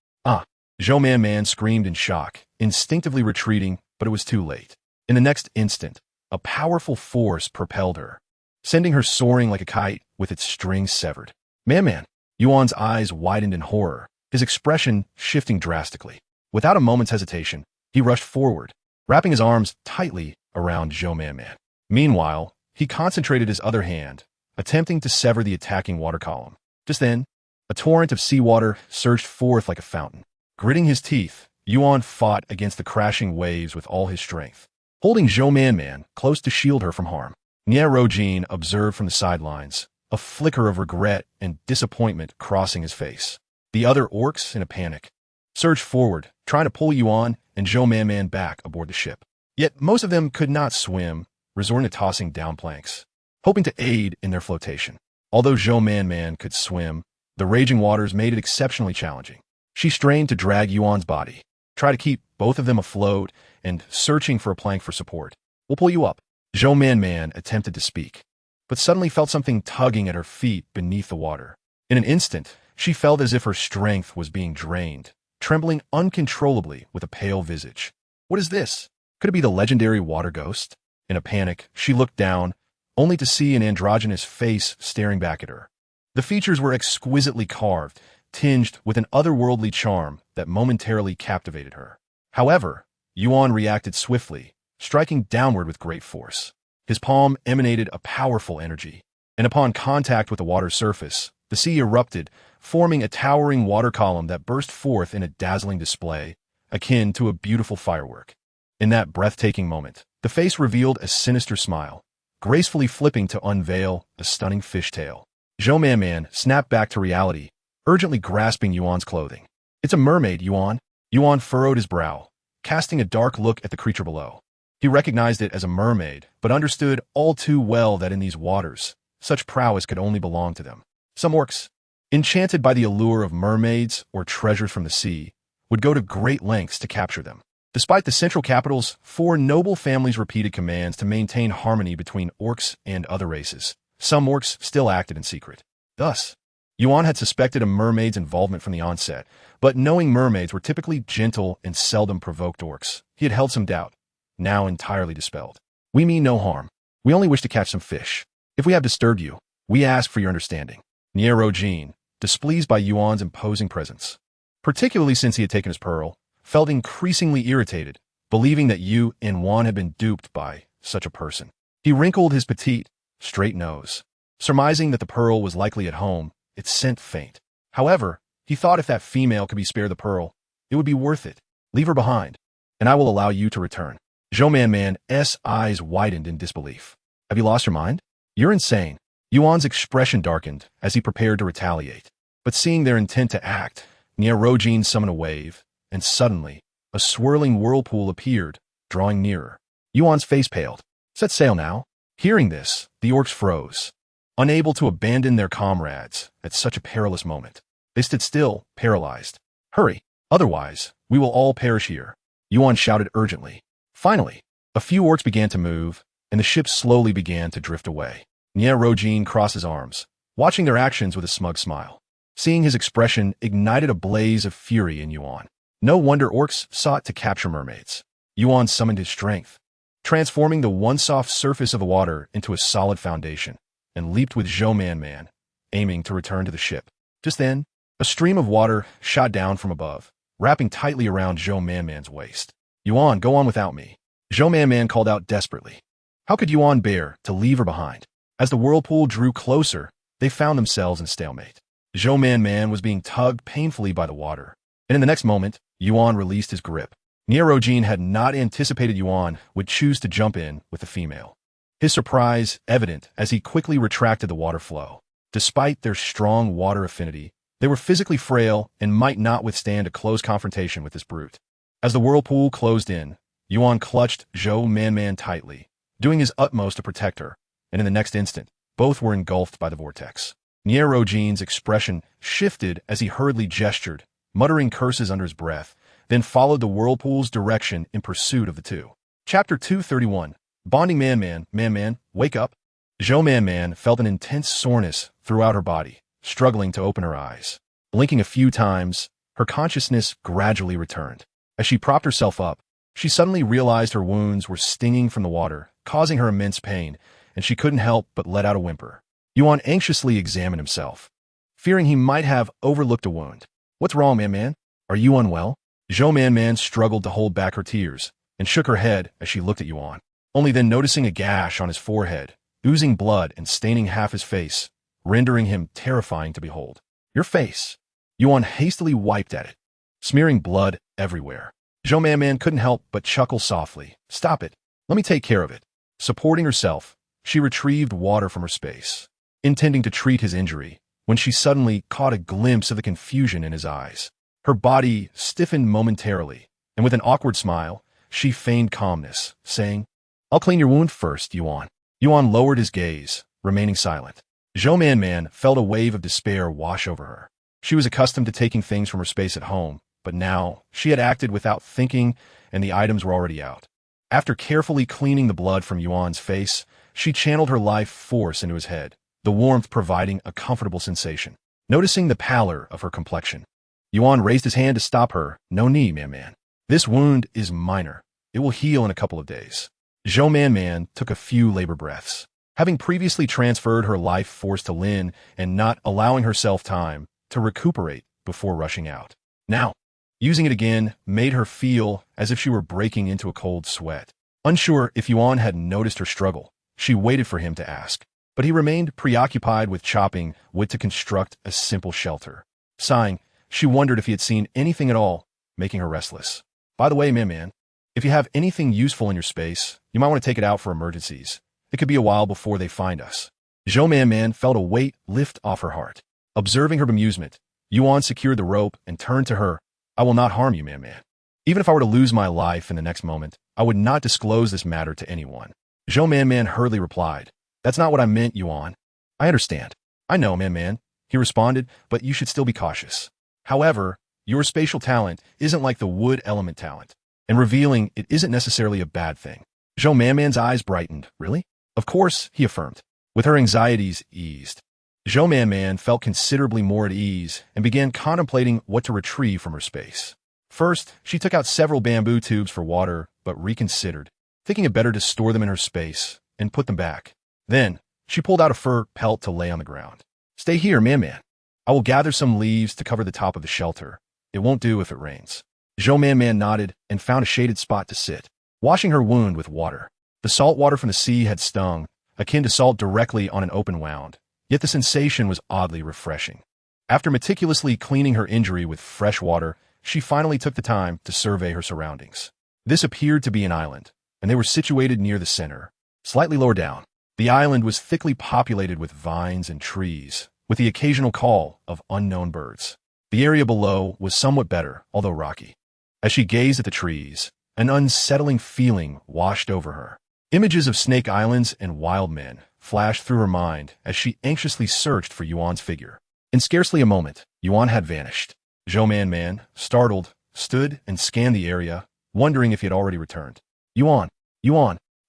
Zhou Man screamed in shock, instinctively retreating, but it was too late. In the next instant, a powerful force propelled her, sending her soaring like a kite with its strings severed. Man. Yuan's eyes widened in horror, his expression shifting drastically. Without a moment's hesitation, he rushed forward, wrapping his arms tightly around Zhou Man. Meanwhile, he concentrated his other hand, attempting to sever the attacking water column. Just then, a torrent of seawater surged forth like a fountain. Gritting his teeth, Yuan fought against the crashing waves with all his strength, holding Zhou Man close to shield her from harm. Niarojin observed from the sidelines, a flicker of regret and disappointment crossing his face. The other orcs, in a panic, surged forward, trying to pull Yuan and Zhou Man back aboard the ship. Yet most of them could not swim, resorting to tossing down planks, hoping to aid in their flotation. Although Zhou Man could swim, the raging waters made it exceptionally challenging. She strained to drag Yuan's body, try to keep both of them afloat, and searching for a plank for support. We'll pull you up. Zhou Man attempted to speak, but suddenly felt something tugging at her feet beneath the water. In an instant, she felt as if her strength was being drained, trembling uncontrollably with a pale visage. What is this? Could it be the legendary water ghost? In a panic, she looked down, only to see an androgynous face staring back at her. The features were exquisitely carved, tinged with an otherworldly charm that momentarily captivated her. However, Yuan reacted swiftly, striking downward with great force. His palm emanated a powerful energy, and upon contact with the water's surface, the sea erupted, forming a towering water column that burst forth in a dazzling display, akin to a beautiful firework. In that breathtaking moment, the face revealed a sinister smile, gracefully flipping to unveil a stunning fishtail. Zhou Man snapped back to reality, urgently grasping Yuan's clothing. It's a mermaid, Yuan. Yuan furrowed his brow, casting a dark look at the creature below. He recognized it as a mermaid, but understood all too well that in these waters, such prowess could only belong to them. Some orcs, enchanted by the allure of mermaids or treasures from the sea, would go to great lengths to capture them. Despite the central capital's 4 noble families' repeated commands to maintain harmony between orcs and other races, some orcs still acted in secret. Thus, Yuan had suspected a mermaid's involvement from the onset, but knowing mermaids were typically gentle and seldom provoked orcs, he had held some doubt, now entirely dispelled. We mean no harm. We only wish to catch some fish. If we have disturbed you, we ask for your understanding. Niarojin, displeased by Yuan's imposing presence, particularly since he had taken his pearl, felt increasingly irritated, believing that Yu and Wan had been duped by such a person. He wrinkled his petite, straight nose, surmising that the pearl was likely at home, its scent faint. However, he thought if that female could be spared the pearl, it would be worth it. Leave her behind, and I will allow you to return. Zhou Man's eyes widened in disbelief. Have you lost your mind? You're insane. Yuan's expression darkened as he prepared to retaliate. But seeing their intent to act, Niarojin summoned a wave, and suddenly, a swirling whirlpool appeared, drawing nearer. Yuan's face paled. Set sail now. Hearing this, the orcs froze, unable to abandon their comrades at such a perilous moment. They stood still, paralyzed. Hurry, otherwise, we will all perish here, Yuan shouted urgently. Finally, a few orcs began to move, and the ship slowly began to drift away. Niarojin crossed his arms, watching their actions with a smug smile. Seeing his expression ignited a blaze of fury in Yuan. No wonder orcs sought to capture mermaids. Yuan summoned his strength, transforming the once soft surface of the water into a solid foundation, and leaped with Zhou Man, aiming to return to the ship. Just then, a stream of water shot down from above, wrapping tightly around Zhou Man's waist. Yuan, go on without me. Zhou Man called out desperately. How could Yuan bear to leave her behind? As the whirlpool drew closer, They found themselves in a stalemate. Zhou Man Man was being tugged painfully by the water, and in the next moment, Yuan released his grip. Niarojin had not anticipated Yuan would choose to jump in with the female. His surprise evident as he quickly retracted the water flow. Despite their strong water affinity, they were physically frail and might not withstand a close confrontation with this brute. As the whirlpool closed in, Yuan clutched Zhou Man Man tightly, doing his utmost to protect her, and in the next instant, both were engulfed by the vortex. Niarojin's expression shifted as he hurriedly gestured, muttering curses under his breath, then followed the whirlpool's direction in pursuit of the two. Chapter 231. Bonding Man Man, wake up. Zhou Man Man felt an intense soreness throughout her body, struggling to open her eyes. Blinking a few times, her consciousness gradually returned. As she propped herself up, she suddenly realized her wounds were stinging from the water, causing her immense pain, and she couldn't help but let out a whimper. Yuan anxiously examined himself, fearing he might have overlooked a wound. What's wrong, Man? Are you unwell? Zhou Man struggled to hold back her tears and shook her head as she looked at Yuan, only then noticing a gash on his forehead, oozing blood and staining half his face, rendering him terrifying to behold. Your face. Yuan hastily wiped at it, smearing blood everywhere. Zhou Man couldn't help but chuckle softly. Stop it. Let me take care of it. Supporting herself, she retrieved water from her space, intending to treat his injury, when she suddenly caught a glimpse of the confusion in his eyes. Her body stiffened momentarily, and with an awkward smile, she feigned calmness, saying, I'll clean your wound first, Yuan. Yuan lowered his gaze, remaining silent. Zhou Man felt a wave of despair wash over her. She was accustomed to taking things from her space at home, but now she had acted without thinking, and the items were already out. After carefully cleaning the blood from Yuan's face, she channeled her life force into his head, the warmth providing a comfortable sensation. Noticing the pallor of her complexion, Yuan raised his hand to stop her. No need, Man. This wound is minor. It will heal in a couple of days. Zhou Man took a few labor breaths, having previously transferred her life force to Lin and not allowing herself time to recuperate before rushing out. Now, using it again made her feel as if she were breaking into a cold sweat. Unsure if Yuan had noticed her struggle, she waited for him to ask, but he remained preoccupied with chopping wood to construct a simple shelter. Sighing, she wondered if he had seen anything at all, making her restless. By the way, Man, if you have anything useful in your space, you might want to take it out for emergencies. It could be a while before they find us. Zhou Man felt a weight lift off her heart. Observing her bemusement, Yuan secured the rope and turned to her. I will not harm you, Man. Even if I were to lose my life in the next moment, I would not disclose this matter to anyone. Zhou Man hurriedly replied, That's not what I meant, Yuan. I understand. I know, Man, he responded, but you should still be cautious. However, your spatial talent isn't like the wood element talent, and revealing it isn't necessarily a bad thing. Zhou Man's eyes brightened. Really? Of course, he affirmed, with her anxieties eased. Zhou Man felt considerably more at ease and began contemplating what to retrieve from her space. First, she took out several bamboo tubes for water, but reconsidered, thinking it better to store them in her space and put them back. Then, she pulled out a fur pelt to lay on the ground. Stay here, Man. I will gather some leaves to cover the top of the shelter. It won't do if it rains. Zhou Man nodded and found a shaded spot to sit, washing her wound with water. The salt water from the sea had stung, akin to salt directly on an open wound, yet the sensation was oddly refreshing. After meticulously cleaning her injury with fresh water, she finally took the time to survey her surroundings. This appeared to be an island, and they were situated near the center. Slightly lower down, the island was thickly populated with vines and trees, with the occasional call of unknown birds. The area below was somewhat better, although rocky. As she gazed at the trees, an unsettling feeling washed over her. Images of snake islands and wild men flashed through her mind as she anxiously searched for Yuan's figure. In scarcely a moment, Yuan had vanished. Zhou Man, startled, stood and scanned the area, wondering if he had already returned. Yuan,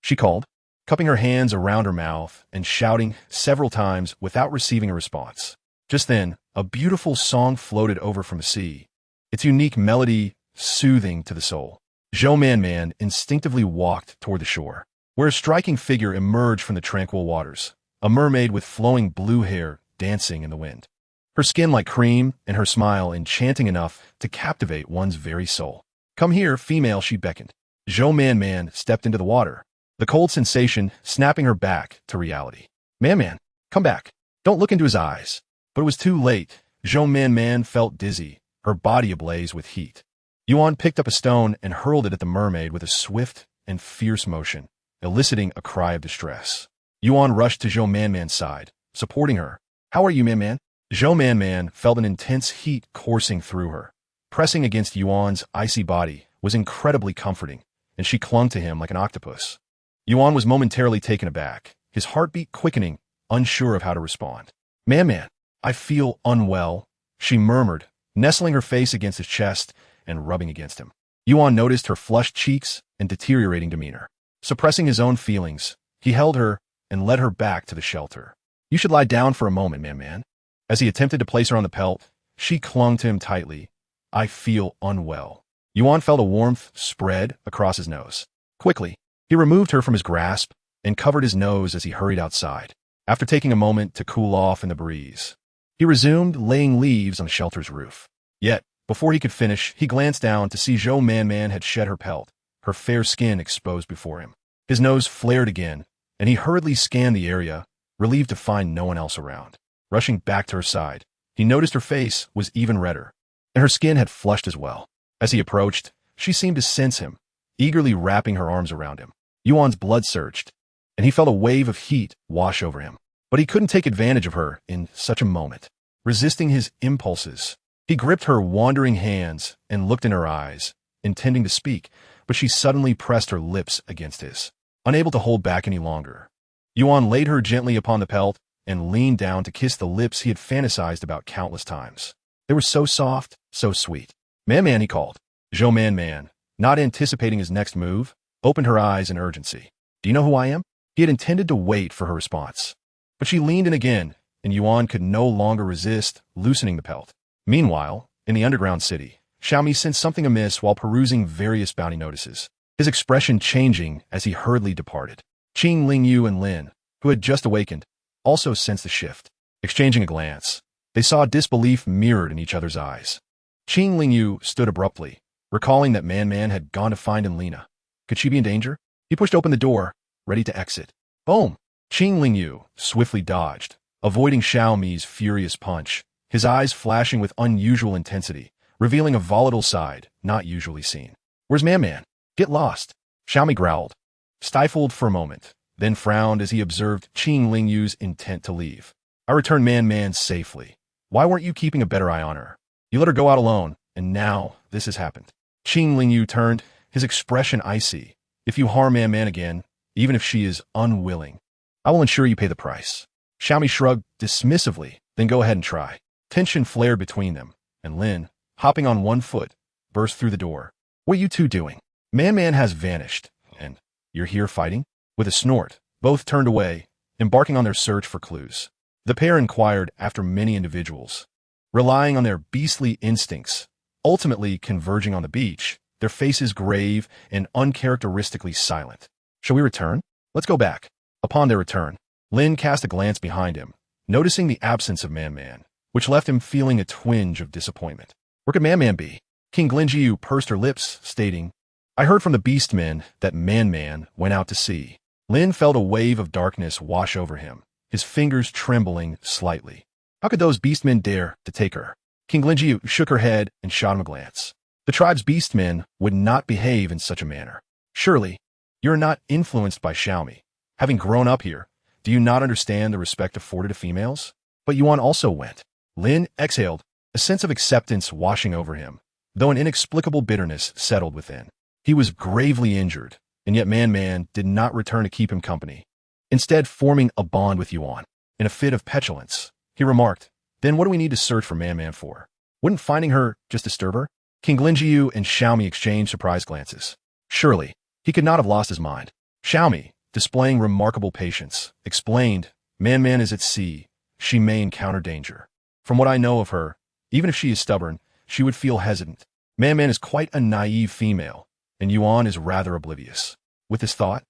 she called, cupping her hands around her mouth and shouting several times without receiving a response. Just then, a beautiful song floated over from the sea, its unique melody soothing to the soul. Zhou Man instinctively walked toward the shore, where a striking figure emerged from the tranquil waters, a mermaid with flowing blue hair dancing in the wind. Her skin like cream and her smile enchanting enough to captivate one's very soul. Come here, female, she beckoned. Zhou Man stepped into the water, the cold sensation snapping her back to reality. Man, come back. Don't look into his eyes. But it was too late. Zhou Man felt dizzy, her body ablaze with heat. Yuan picked up a stone and hurled it at the mermaid with a swift and fierce motion, eliciting a cry of distress. Yuan rushed to Zhou Man's side, supporting her. How are you, Man? Zhou Man felt an intense heat coursing through her. Pressing against Yuan's icy body was incredibly comforting, and she clung to him like an octopus. Yuan was momentarily taken aback, his heartbeat quickening, unsure of how to respond. Man, I feel unwell, she murmured, nestling her face against his chest and rubbing against him. Yuan noticed her flushed cheeks and deteriorating demeanor. Suppressing his own feelings, he held her and led her back to the shelter. You should lie down for a moment, Man. As he attempted to place her on the pelt, she clung to him tightly. I feel unwell. Yuan felt a warmth spread across his nose. Quickly, he removed her from his grasp and covered his nose as he hurried outside. After taking a moment to cool off in the breeze, he resumed laying leaves on the shelter's roof. Yet, before he could finish, he glanced down to see Zhou Man had shed her pelt, her fair skin exposed before him. His nose flared again, and he hurriedly scanned the area, relieved to find no one else around. Rushing back to her side, he noticed her face was even redder, and her skin had flushed as well. As he approached, she seemed to sense him, eagerly wrapping her arms around him. Yuan's blood surged, and he felt a wave of heat wash over him. But he couldn't take advantage of her in such a moment. Resisting his impulses, he gripped her wandering hands and looked in her eyes, intending to speak, but she suddenly pressed her lips against his. Unable to hold back any longer, Yuan laid her gently upon the pelt and leaned down to kiss the lips he had fantasized about countless times. They were so soft, so sweet. Man, he called. Zhou Man, not anticipating his next move, opened her eyes in urgency. Do you know who I am? He had intended to wait for her response. But she leaned in again, and Yuan could no longer resist, loosening the pelt. Meanwhile, in the underground city, Xiaomi sensed something amiss while perusing various bounty notices, his expression changing as he hurriedly departed. Qing Lingyu and Lin, who had just awakened, also sensed the shift. Exchanging a glance, they saw disbelief mirrored in each other's eyes. Qing Lingyu stood abruptly, recalling that Man had gone to find Lina. Could she be in danger? He pushed open the door, ready to exit. Boom! Qing Lingyu swiftly dodged, avoiding Xiaomi's furious punch, his eyes flashing with unusual intensity, revealing a volatile side not usually seen. Where's Man? Get lost! Xiaomi growled, stifled for a moment, then frowned as he observed Qing Lingyu's intent to leave. I returned Man safely. Why weren't you keeping a better eye on her? You let her go out alone, and now this has happened. Qing Lingyu turned, his expression icy. If you harm Man again, even if she is unwilling, I will ensure you pay the price. Xiaomi shrugged dismissively, then go ahead and try. Tension flared between them, and Lin, hopping on one foot, burst through the door. What are you two doing? Man has vanished, and you're here fighting? With a snort, both turned away, embarking on their search for clues. The pair inquired after many individuals, relying on their beastly instincts, ultimately converging on the beach, their faces grave and uncharacteristically silent. Shall we return? Let's go back. Upon their return, Lin cast a glance behind him, noticing the absence of Man, which left him feeling a twinge of disappointment. Where could Man be? King Lingyu pursed her lips, stating, I heard from the Beastmen that Man went out to sea. Lin felt a wave of darkness wash over him, his fingers trembling slightly. How could those Beastmen dare to take her? King Lingyu shook her head and shot him a glance. The tribe's Beastmen would not behave in such a manner. Surely, you're not influenced by Xiaomi. Having grown up here, do you not understand the respect afforded to females? But Yuan also went. Lin exhaled, a sense of acceptance washing over him, though an inexplicable bitterness settled within. He was gravely injured, and yet Man did not return to keep him company, instead forming a bond with Yuan. In a fit of petulance, he remarked, Then what do we need to search for Man for? Wouldn't finding her just disturb her? King Lingyu and Xiaomi exchanged surprised glances. Surely, he could not have lost his mind. Xiaomi, displaying remarkable patience, explained, Man is at sea. She may encounter danger. From what I know of her, even if she is stubborn, she would feel hesitant. Man is quite a naive female, and Yuan is rather oblivious. With this thought,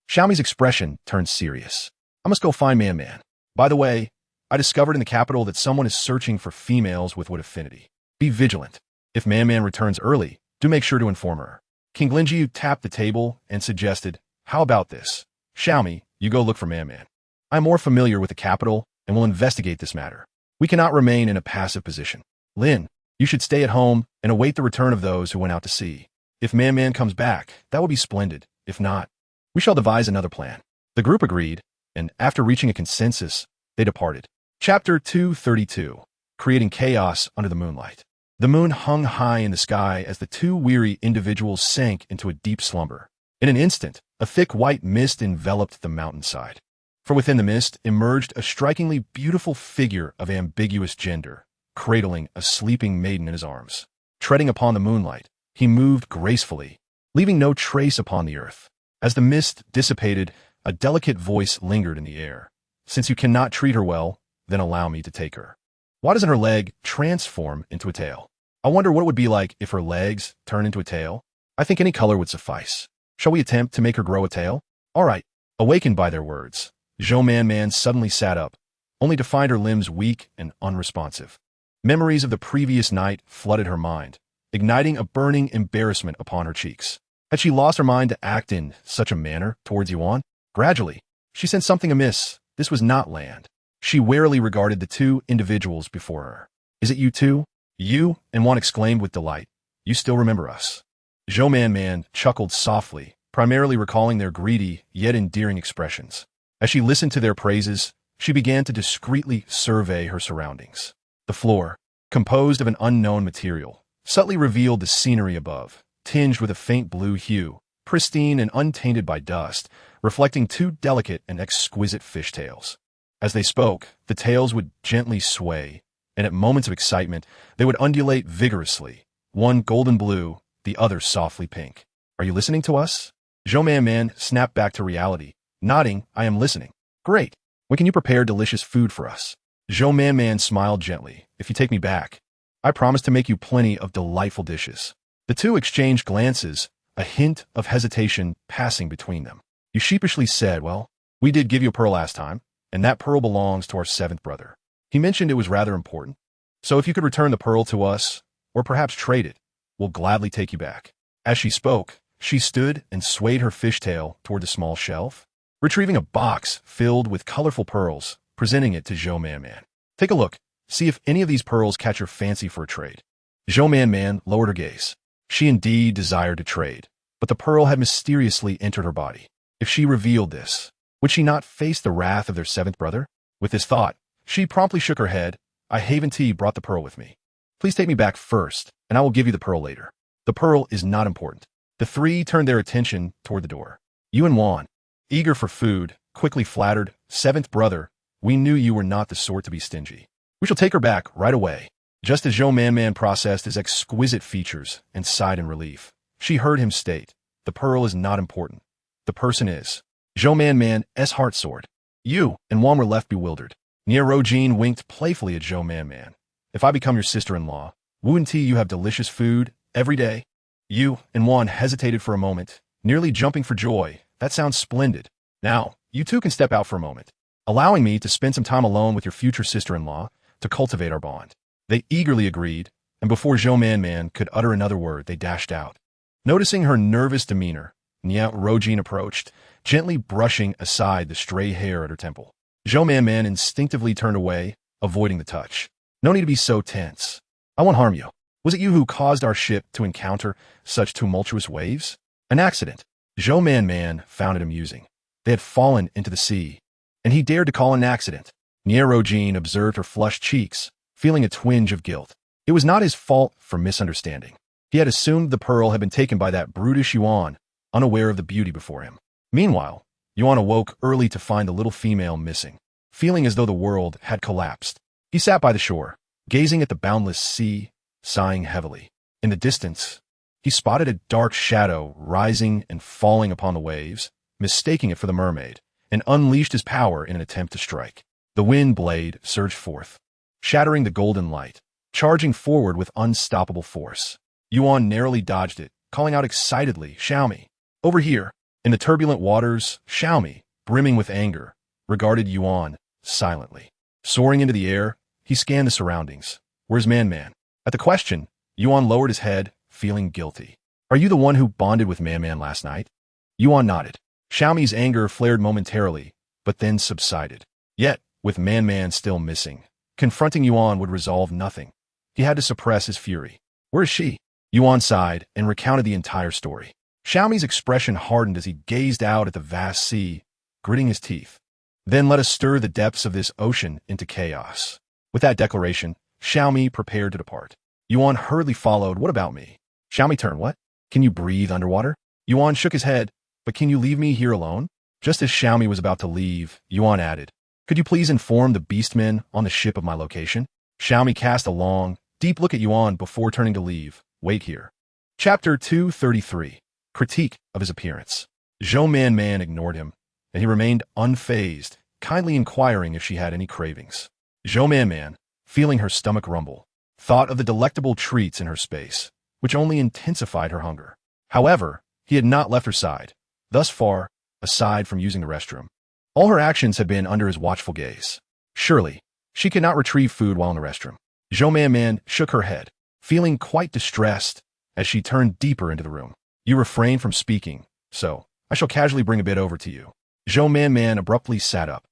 Xiaomi's expression turned serious. I must go find Man. By the way, I discovered in the capital that someone is searching for females with what affinity. Be vigilant. If Man returns early, do make sure to inform her. King Lingyu tapped the table and suggested, How about this? Xiaomi, you go look for Man. I'm more familiar with the capital and will investigate this matter. We cannot remain in a passive position. Lin, you should stay at home and await the return of those who went out to sea. If Man comes back, that will be splendid. If not, we shall devise another plan." The group agreed, and after reaching a consensus, they departed. Chapter 232. Creating Chaos Under the Moonlight. The moon hung high in the sky as the two weary individuals sank into a deep slumber. In an instant, a thick white mist enveloped the mountainside. From within the mist emerged a strikingly beautiful figure of ambiguous gender, cradling a sleeping maiden in his arms. Treading upon the moonlight, he moved gracefully, leaving no trace upon the earth. As the mist dissipated, a delicate voice lingered in the air. "Since you cannot treat her well, then allow me to take her. Why doesn't her leg transform into a tail? I wonder what it would be like if her legs turned into a tail. I think any color would suffice. Shall we attempt to make her grow a tail?" "All right." Awakened by their words, Zhou Man suddenly sat up, only to find her limbs weak and unresponsive. Memories of the previous night flooded her mind, igniting a burning embarrassment upon her cheeks. Had she lost her mind to act in such a manner towards Yuan? Gradually, she sensed something amiss. This was not land. She warily regarded the two individuals before her. "Is it you two?" "You," and one exclaimed with delight. "You still remember us." Zhou Man chuckled softly, primarily recalling their greedy yet endearing expressions. As she listened to their praises, she began to discreetly survey her surroundings. The floor, composed of an unknown material, subtly revealed the scenery above, tinged with a faint blue hue, pristine and untainted by dust, reflecting two delicate and exquisite fishtails. As they spoke, the tails would gently sway, and at moments of excitement, they would undulate vigorously, one golden blue, the other softly pink. "Are you listening to us?" Zhou Man snapped back to reality, nodding. "I am listening." "Great. When can you prepare delicious food for us?" Zhou Man smiled gently. "If you take me back, I promise to make you plenty of delightful dishes." The two exchanged glances, a hint of hesitation passing between them. You sheepishly said, "Well, we did give you a pearl last time, and that pearl belongs to our seventh brother. He mentioned it was rather important. So if you could return the pearl to us, or perhaps trade it, we'll gladly take you back." As she spoke, she stood and swayed her fishtail toward the small shelf, retrieving a box filled with colorful pearls, presenting it to Zhou Man. "Take a look. See if any of these pearls catch your fancy for a trade." Zhou Man lowered her gaze. She indeed desired to trade, but the pearl had mysteriously entered her body. If she revealed this, would she not face the wrath of their seventh brother? With this thought, she promptly shook her head. "I haven't brought the pearl with me. Please take me back first, and I will give you the pearl later." "The pearl is not important." The three turned their attention toward the door. You and Juan, eager for food, quickly flattered, "Seventh brother, we knew you were not the sort to be stingy. We shall take her back right away." Just as Zhou Man processed his exquisite features and sighed in relief, she heard him state, "The pearl is not important. The person is." Zhou Man's heart soared. You and Juan were left bewildered. Rojin winked playfully at Zhou Man. "If I become your sister-in-law, wouldn't you have delicious food every day?" You and Juan hesitated for a moment, nearly jumping for joy. "That sounds splendid. Now, you two can step out for a moment, allowing me to spend some time alone with your future sister-in-law to cultivate our bond." They eagerly agreed, and before Zhou Man could utter another word, they dashed out. Noticing her nervous demeanor, Rojin approached, gently brushing aside the stray hair at her temple. Zhou Man instinctively turned away, avoiding the touch. "No need to be so tense. I won't harm you. Was it you who caused our ship to encounter such tumultuous waves?" "An accident." Zhou Man found it amusing. They had fallen into the sea, and he dared to call it an accident. Rojin observed her flushed cheeks, feeling a twinge of guilt. It was not his fault for misunderstanding. He had assumed the pearl had been taken by that brutish Yuan, unaware of the beauty before him. Meanwhile, Yuan awoke early to find the little female missing. Feeling as though the world had collapsed, he sat by the shore, gazing at the boundless sea, sighing heavily. In the distance, he spotted a dark shadow rising and falling upon the waves, mistaking it for the mermaid, and unleashed his power in an attempt to strike. The wind blade surged forth, shattering the golden light, charging forward with unstoppable force. Yuan narrowly dodged it, calling out excitedly, "Xiaomi, over here!" In the turbulent waters, Xiaomi, brimming with anger, regarded Yuan silently. Soaring into the air, he scanned the surroundings. "Where's Man?" At the question, Yuan lowered his head, feeling guilty. "Are you the one who bonded with Man last night?" Yuan nodded. Xiaomi's anger flared momentarily, but then subsided. Yet, with Man still missing. Confronting Yuan would resolve nothing. He had to suppress his fury. Where is she? Yuan sighed and recounted the entire story. Xiaomi's expression hardened as he gazed out at the vast sea, gritting his teeth. Then let us stir the depths of this ocean into chaos. With that declaration, Xiaomi prepared to depart. Yuan hurriedly followed. What about me? Xiaomi turned. What? Can you breathe underwater? Yuan shook his head. But can you leave me here alone? Just as Xiaomi was about to leave, Yuan added, could you please inform the Beastman on the ship of my location? Xiaomi cast a long, deep look at Yuan before turning to leave. Wait here. Chapter 233. Critique of his appearance. Zhou Man ignored him, and he remained unfazed, kindly inquiring if she had any cravings. Zhou Man, feeling her stomach rumble, thought of the delectable treats in her space, which only intensified her hunger. However, he had not left her side, thus far, aside from using the restroom. All her actions had been under his watchful gaze. Surely, she could not retrieve food while in the restroom. Zhou Man shook her head, feeling quite distressed as she turned deeper into the room. You refrain from speaking, so I shall casually bring a bit over to you. Zhou Man abruptly sat up,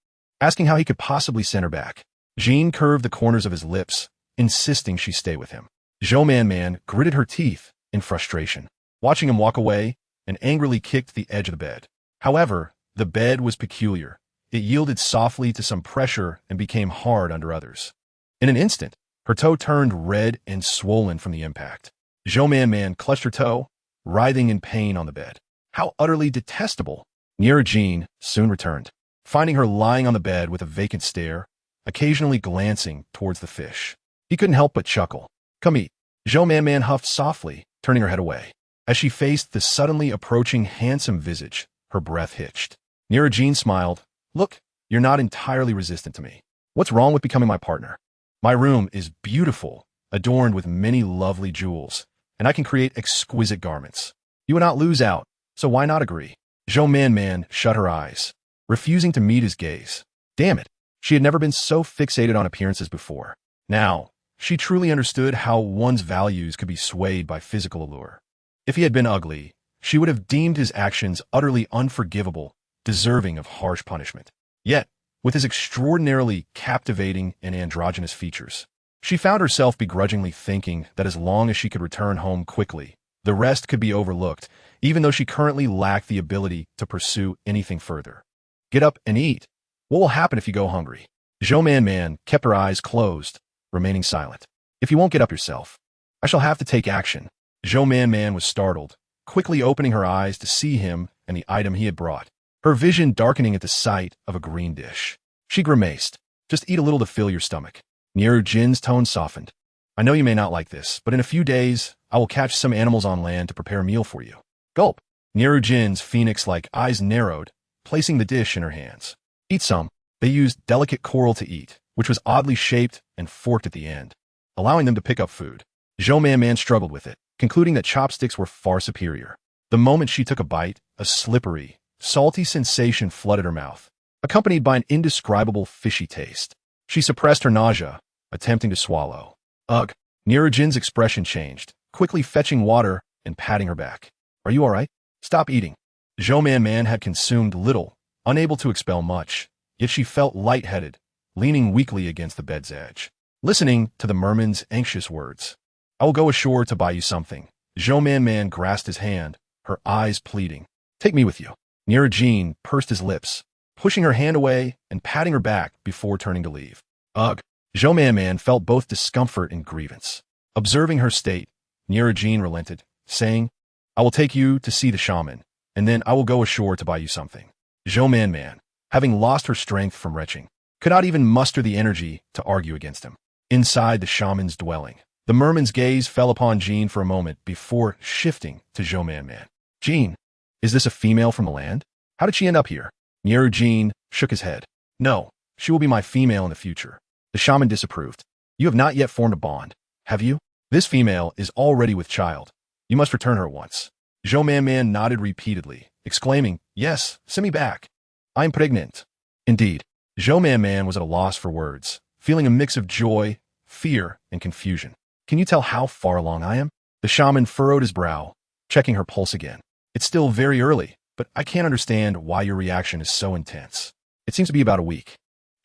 asking how he could possibly send her back. Jean curved the corners of his lips, insisting she stay with him. Zhou Man gritted her teeth in frustration, watching him walk away, and angrily kicked the edge of the bed. However, the bed was peculiar. It yielded softly to some pressure and became hard under others. In an instant, her toe turned red and swollen from the impact. Zhou Man clutched her toe, writhing in pain on the bed. How utterly detestable! Nearer Jean soon returned, finding her lying on the bed with a vacant stare, occasionally glancing towards the fish. He couldn't help but chuckle. Come eat. Zhou Man huffed softly, turning her head away. As she faced the suddenly approaching handsome visage, her breath hitched. Nearer Jean smiled. Look, you're not entirely resistant to me. What's wrong with becoming my partner? My room is beautiful, adorned with many lovely jewels, and I can create exquisite garments. You would not lose out, so why not agree? Zhou Man shut her eyes, refusing to meet his gaze. Damn it, she had never been so fixated on appearances before. Now, she truly understood how one's values could be swayed by physical allure. If he had been ugly, she would have deemed his actions utterly unforgivable, deserving of harsh punishment. Yet, with his extraordinarily captivating and androgynous features, she found herself begrudgingly thinking that as long as she could return home quickly, the rest could be overlooked, even though she currently lacked the ability to pursue anything further. Get up and eat. What will happen if you go hungry? Zhou Man kept her eyes closed, remaining silent. If you won't get up yourself, I shall have to take action. Zhou Man was startled, quickly opening her eyes to see him and the item he had brought, her vision darkening at the sight of a green dish. She grimaced. Just eat a little to fill your stomach. Niru Jin's tone softened. I know you may not like this, but in a few days, I will catch some animals on land to prepare a meal for you. Gulp. Niru Jin's phoenix-like eyes narrowed, placing the dish in her hands. Eat some. They used delicate coral to eat, which was oddly shaped and forked at the end, allowing them to pick up food. Zhou Man struggled with it, concluding that chopsticks were far superior. The moment she took a bite, a slippery, salty sensation flooded her mouth, accompanied by an indescribable fishy taste. She suppressed her nausea, attempting to swallow. Ugh. Niru Jin's expression changed, quickly fetching water and patting her back. Are you all right? Stop eating. Zhou Man had consumed little, unable to expel much, yet she felt lightheaded, leaning weakly against the bed's edge, listening to the merman's anxious words. I will go ashore to buy you something. Zhou Man grasped his hand, her eyes pleading. Take me with you. Niru Jin pursed his lips, pushing her hand away and patting her back before turning to leave. Ugh. Zhou Man felt both discomfort and grievance. Observing her state, Niru Jin relented, saying, I will take you to see the shaman, and then I will go ashore to buy you something. Zhou Man, having lost her strength from retching, could not even muster the energy to argue against him. Inside the shaman's dwelling, the merman's gaze fell upon Jean for a moment before shifting to Zhou Man. Jean, is this a female from the land? How did she end up here? Niru Jin shook his head. No, she will be my female in the future. The shaman disapproved. You have not yet formed a bond, have you? This female is already with child. You must return her at once. Zhou Man nodded repeatedly, exclaiming, Yes, send me back. I am pregnant. Indeed. Zhou Man was at a loss for words, feeling a mix of joy, fear, and confusion. Can you tell how far along I am? The shaman furrowed his brow, checking her pulse again. It's still very early, but I can't understand why your reaction is so intense. It seems to be about a week.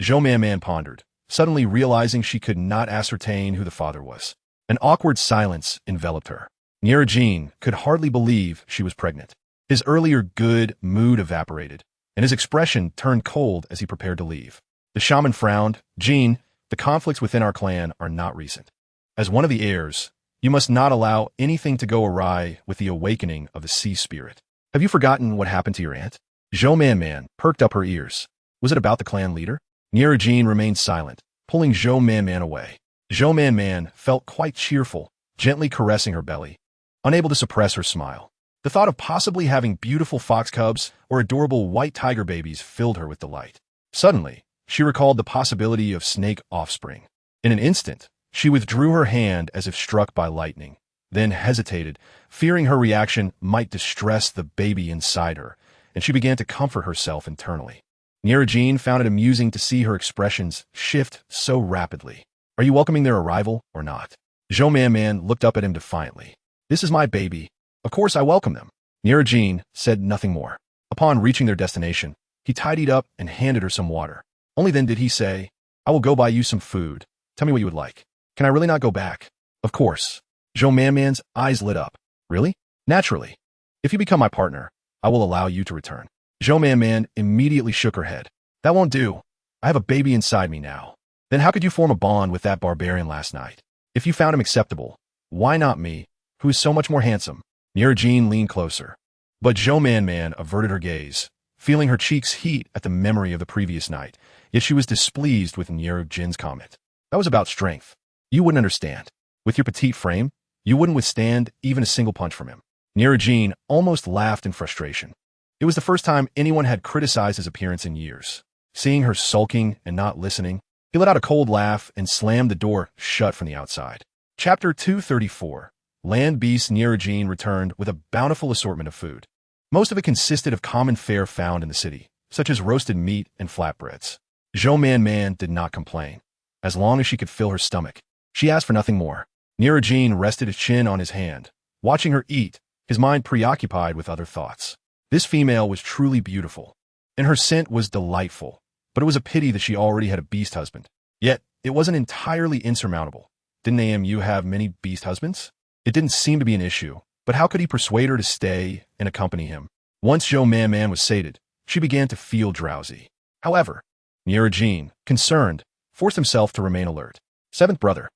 Zhou Man pondered, suddenly realizing she could not ascertain who the father was. An awkward silence enveloped her. Jean could hardly believe she was pregnant. His earlier good mood evaporated, and his expression turned cold as he prepared to leave. The shaman frowned. Jean, the conflicts within our clan are not recent. As one of the heirs, you must not allow anything to go awry with the awakening of the sea spirit. Have you forgotten what happened to your aunt? Zhou Man perked up her ears. Was it about the clan leader? Jean remained silent, pulling Zhou Man away. Zhou Man felt quite cheerful, gently caressing her belly, unable to suppress her smile. The thought of possibly having beautiful fox cubs or adorable white tiger babies filled her with delight. Suddenly, she recalled the possibility of snake offspring. In an instant, she withdrew her hand as if struck by lightning, then hesitated, fearing her reaction might distress the baby inside her, and she began to comfort herself internally. Jean found it amusing to see her expressions shift so rapidly. Are you welcoming their arrival or not? Zhou Man looked up at him defiantly. This is my baby. Of course I welcome them. Jean said nothing more. Upon reaching their destination, he tidied up and handed her some water. Only then did he say, I will go buy you some food. Tell me what you would like. Can I really not go back? Of course. Zhou Man's eyes lit up. Really? Naturally. If you become my partner, I will allow you to return. Zhou Man immediately shook her head. That won't do. I have a baby inside me now. Then how could you form a bond with that barbarian last night? If you found him acceptable, why not me, who is so much more handsome? Jean leaned closer. But Zhou Man averted her gaze, feeling her cheeks heat at the memory of the previous night, yet she was displeased with Jin's comment. That was about strength. You wouldn't understand. With your petite frame, you wouldn't withstand even a single punch from him. Jean almost laughed in frustration. It was the first time anyone had criticized his appearance in years. Seeing her sulking and not listening, he let out a cold laugh and slammed the door shut from the outside. Chapter 234. Land beast Jean returned with a bountiful assortment of food. Most of it consisted of common fare found in the city, such as roasted meat and flatbreads. Zhou Man did not complain, as long as she could fill her stomach. She asked for nothing more. Jean rested his chin on his hand, watching her eat, his mind preoccupied with other thoughts. This female was truly beautiful, and her scent was delightful, but it was a pity that she already had a beast husband. Yet, it wasn't entirely insurmountable. Didn't AMU have many beast husbands? It didn't seem to be an issue, but how could he persuade her to stay and accompany him? Once Zhou Man was sated, she began to feel drowsy. However, Jean, concerned, forced himself to remain alert. Seventh brother.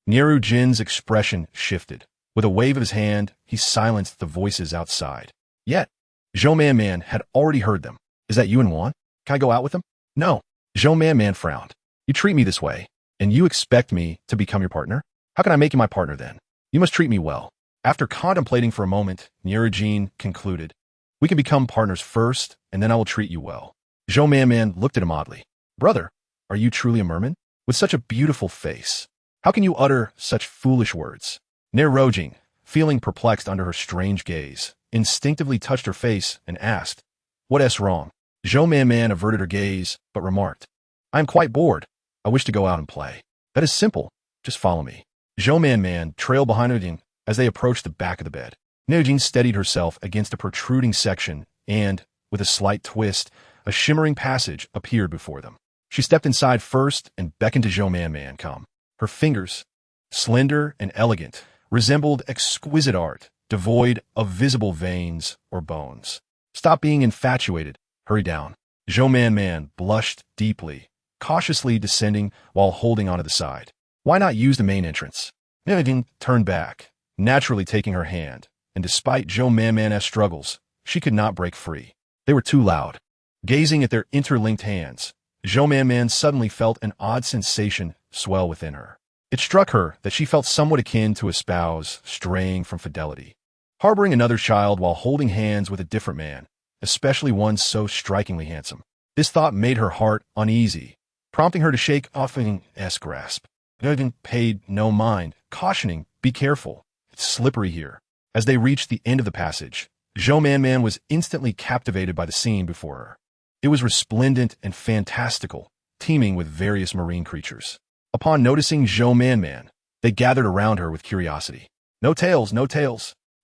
Jin's expression shifted. With a wave of his hand, he silenced the voices outside. Yet, Zhou Man had already heard them. Is that you and Juan? Can I go out with him? No. Zhou Man frowned. You treat me this way, and you expect me to become your partner? How can I make you my partner then? You must treat me well. After contemplating for a moment, Jean concluded, we can become partners first, and then I will treat you well. Zhou Man looked at him oddly. Brother, are you truly a merman? With such a beautiful face. How can you utter such foolish words? Jing, feeling perplexed under her strange gaze, instinctively touched her face and asked, What's wrong? Zhou Man averted her gaze, but remarked, I am quite bored. I wish to go out and play. That is simple. Just follow me. Zhou Man trailed behind Jing as they approached the back of the bed. Jing steadied herself against a protruding section and, with a slight twist, a shimmering passage appeared before them. She stepped inside first and beckoned to Zhou Man come. Her fingers, slender and elegant, resembled exquisite art, devoid of visible veins or bones. Stop being infatuated. Hurry down. Zhou Man blushed deeply, cautiously descending while holding onto the side. Why not use the main entrance? Jing turned back, naturally taking her hand, and despite Zhou Man's struggles, she could not break free. They were too loud. Gazing at their interlinked hands, Zhou Man suddenly felt an odd sensation swell within her. It struck her that she felt somewhat akin to a spouse straying from fidelity, harboring another child while holding hands with a different man, especially one so strikingly handsome. This thought made her heart uneasy, prompting her to shake off Jing's grasp. Jing paid no mind, cautioning, be careful, it's slippery here. As they reached the end of the passage, Zhou Man was instantly captivated by the scene before her. It was resplendent and fantastical, teeming with various marine creatures. Upon noticing Zhou Man, they gathered around her with curiosity. No tails.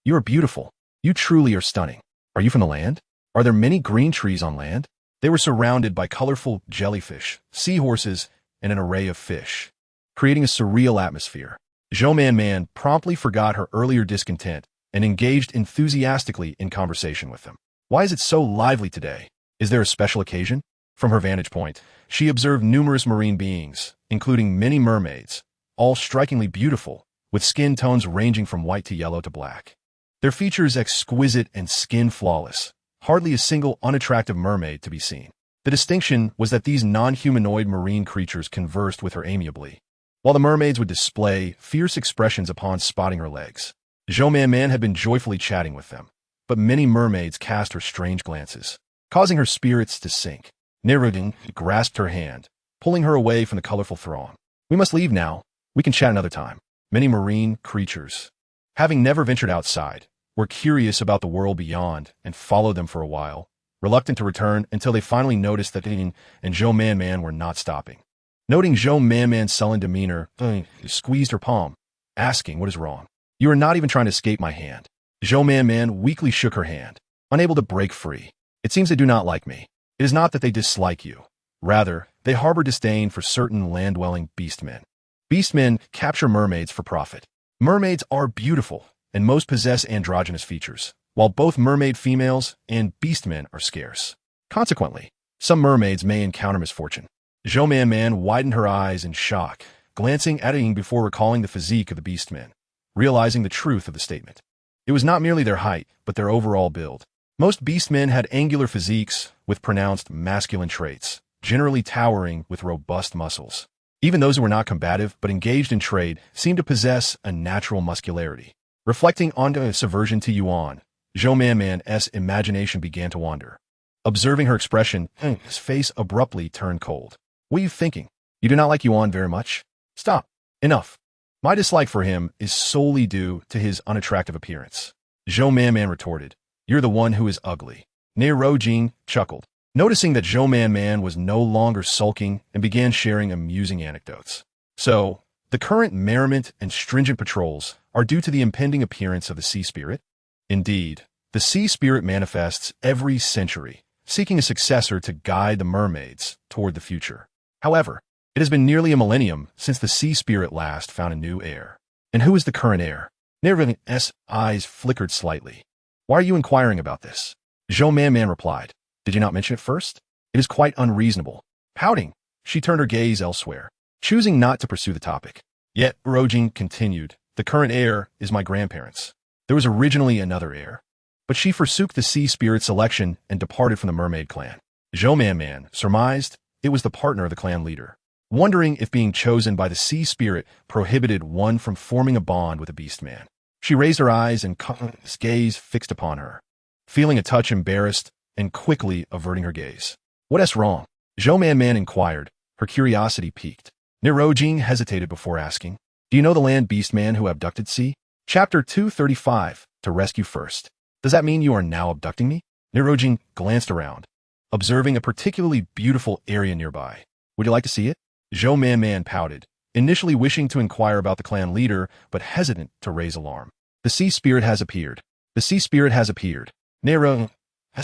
You are beautiful. You truly are stunning. Are you from the land? Are there many green trees on land? They were surrounded by colorful jellyfish, seahorses, and an array of fish, creating a surreal atmosphere. Zhou Man promptly forgot her earlier discontent and engaged enthusiastically in conversation with them. Why is it so lively today? Is there a special occasion? From her vantage point, she observed numerous marine beings, including many mermaids, all strikingly beautiful, with skin tones ranging from white to yellow to black. Their features exquisite and skin flawless, hardly a single unattractive mermaid to be seen. The distinction was that these non-humanoid marine creatures conversed with her amiably, while the mermaids would display fierce expressions upon spotting her legs. Zhou Man had been joyfully chatting with them, but many mermaids cast her strange glances, causing her spirits to sink. Nerudin grasped her hand, pulling her away from the colorful throng. We must leave now. We can chat another time. Many marine creatures, having never ventured outside, were curious about the world beyond and followed them for a while, reluctant to return until they finally noticed that Yin and Zhou Man were not stopping. Noting Zhou Man's sullen demeanor, he squeezed her palm, asking, "What is wrong? You are not even trying to escape my hand." Zhou Man weakly shook her hand, unable to break free. "It seems they do not like me. It is not that they dislike you. Rather, they harbor disdain for certain land-dwelling beastmen. Beastmen capture mermaids for profit. Mermaids are beautiful, and most possess androgynous features, while both mermaid females and beastmen are scarce. Consequently, some mermaids may encounter misfortune." Zhou Man widened her eyes in shock, glancing at Ying before recalling the physique of the beastmen, realizing the truth of the statement. It was not merely their height, but their overall build. Most beastmen had angular physiques with pronounced masculine traits, generally towering with robust muscles. Even those who were not combative but engaged in trade seemed to possess a natural muscularity. Reflecting on its aversion to Yuan, Zhou Man's imagination began to wander. Observing her expression, his face abruptly turned cold. "What are you thinking? You do not like Yuan very much? Stop. Enough. My dislike for him is solely due to his unattractive appearance." Zhou Man retorted, "You're the one who is ugly." Rojing chuckled, noticing that Zhou Man was no longer sulking and began sharing amusing anecdotes. "So, the current merriment and stringent patrols are due to the impending appearance of the sea spirit?" "Indeed, the sea spirit manifests every century, seeking a successor to guide the mermaids toward the future. However, it has been nearly a millennium since the sea spirit last found a new heir." "And who is the current heir?" Nervin's eyes flickered slightly. "Why are you inquiring about this?" Zhou Man replied, "Did you not mention it first? It is quite unreasonable." Pouting, she turned her gaze elsewhere, choosing not to pursue the topic. Yet, Rojing continued, "The current heir is my grandparents. There was originally another heir, but she forsook the sea spirit selection and departed from the mermaid clan." Zhou Man surmised it was the partner of the clan leader, wondering if being chosen by the sea spirit prohibited one from forming a bond with a beastman. She raised her eyes and his gaze fixed upon her, feeling a touch embarrassed and quickly averting her gaze. "What is wrong?" Zhou Man inquired, her curiosity piqued. Nerojing hesitated before asking, "Do you know the land beastman who abducted C?" Chapter 235, To Rescue First. "Does that mean you are now abducting me?" Nerojing glanced around, observing a particularly beautiful area nearby. "Would you like to see it?" Zhou Man pouted, initially wishing to inquire about the clan leader, but hesitant to raise alarm. "The sea spirit has appeared." "The sea spirit has appeared." Nero's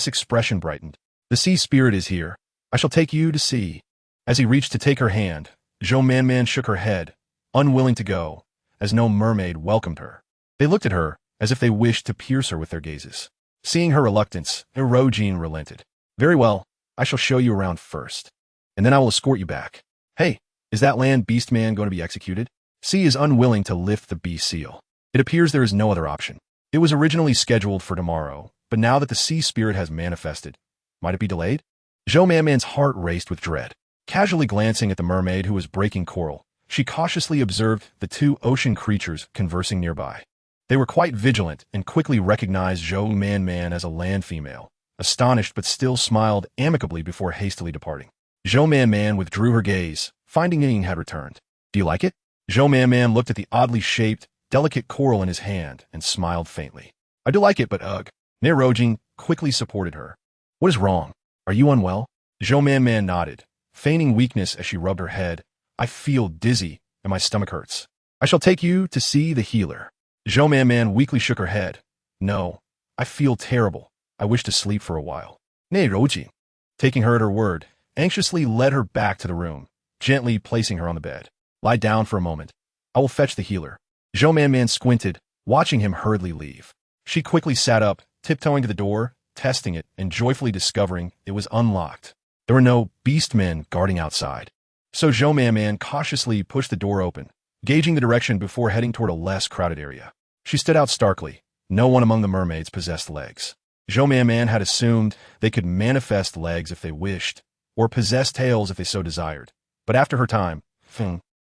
expression brightened. "The sea spirit is here. I shall take you to see." As he reached to take her hand, Zhou Man shook her head, unwilling to go, as no mermaid welcomed her. They looked at her as if they wished to pierce her with their gazes. Seeing her reluctance, Rojing relented. "Very well, I shall show you around first, and then I will escort you back." "Hey, is that land beastman going to be executed?" C is unwilling to lift the beast seal. "It appears there is no other option. It was originally scheduled for tomorrow, but now that the sea spirit has manifested, might it be delayed?" Zhou Man's heart raced with dread. Casually glancing at the mermaid who was breaking coral, she cautiously observed the two ocean creatures conversing nearby. They were quite vigilant and quickly recognized Zhou Man as a land female, astonished but still smiled amicably before hastily departing. Zhou Man withdrew her gaze, finding Ying had returned. "Do you like it?" Zhou Man looked at the oddly shaped, delicate coral in his hand and smiled faintly. "I do like it, but ugh." Nerojing quickly supported her. "What is wrong? Are you unwell?" Zhou Man nodded, feigning weakness as she rubbed her head. "I feel dizzy and my stomach hurts. I shall take you to see the healer." Zhou Man weakly shook her head. "No, I feel terrible. I wish to sleep for a while." Nerojing. taking her at her word, anxiously led her back to the room, gently placing her on the bed. Lie down for a moment. I will fetch the healer. Zhou Man squinted, watching him hurriedly leave. She quickly sat up, tiptoeing to the door, testing it, and joyfully discovering it was unlocked. There were no Beastmen guarding outside. So Zhou Man cautiously pushed the door open, gauging the direction before heading toward a less crowded area. She stood out starkly. No one among the mermaids possessed legs. Zhou Man had assumed they could manifest legs if they wished, or possess tails if they so desired. But after her time,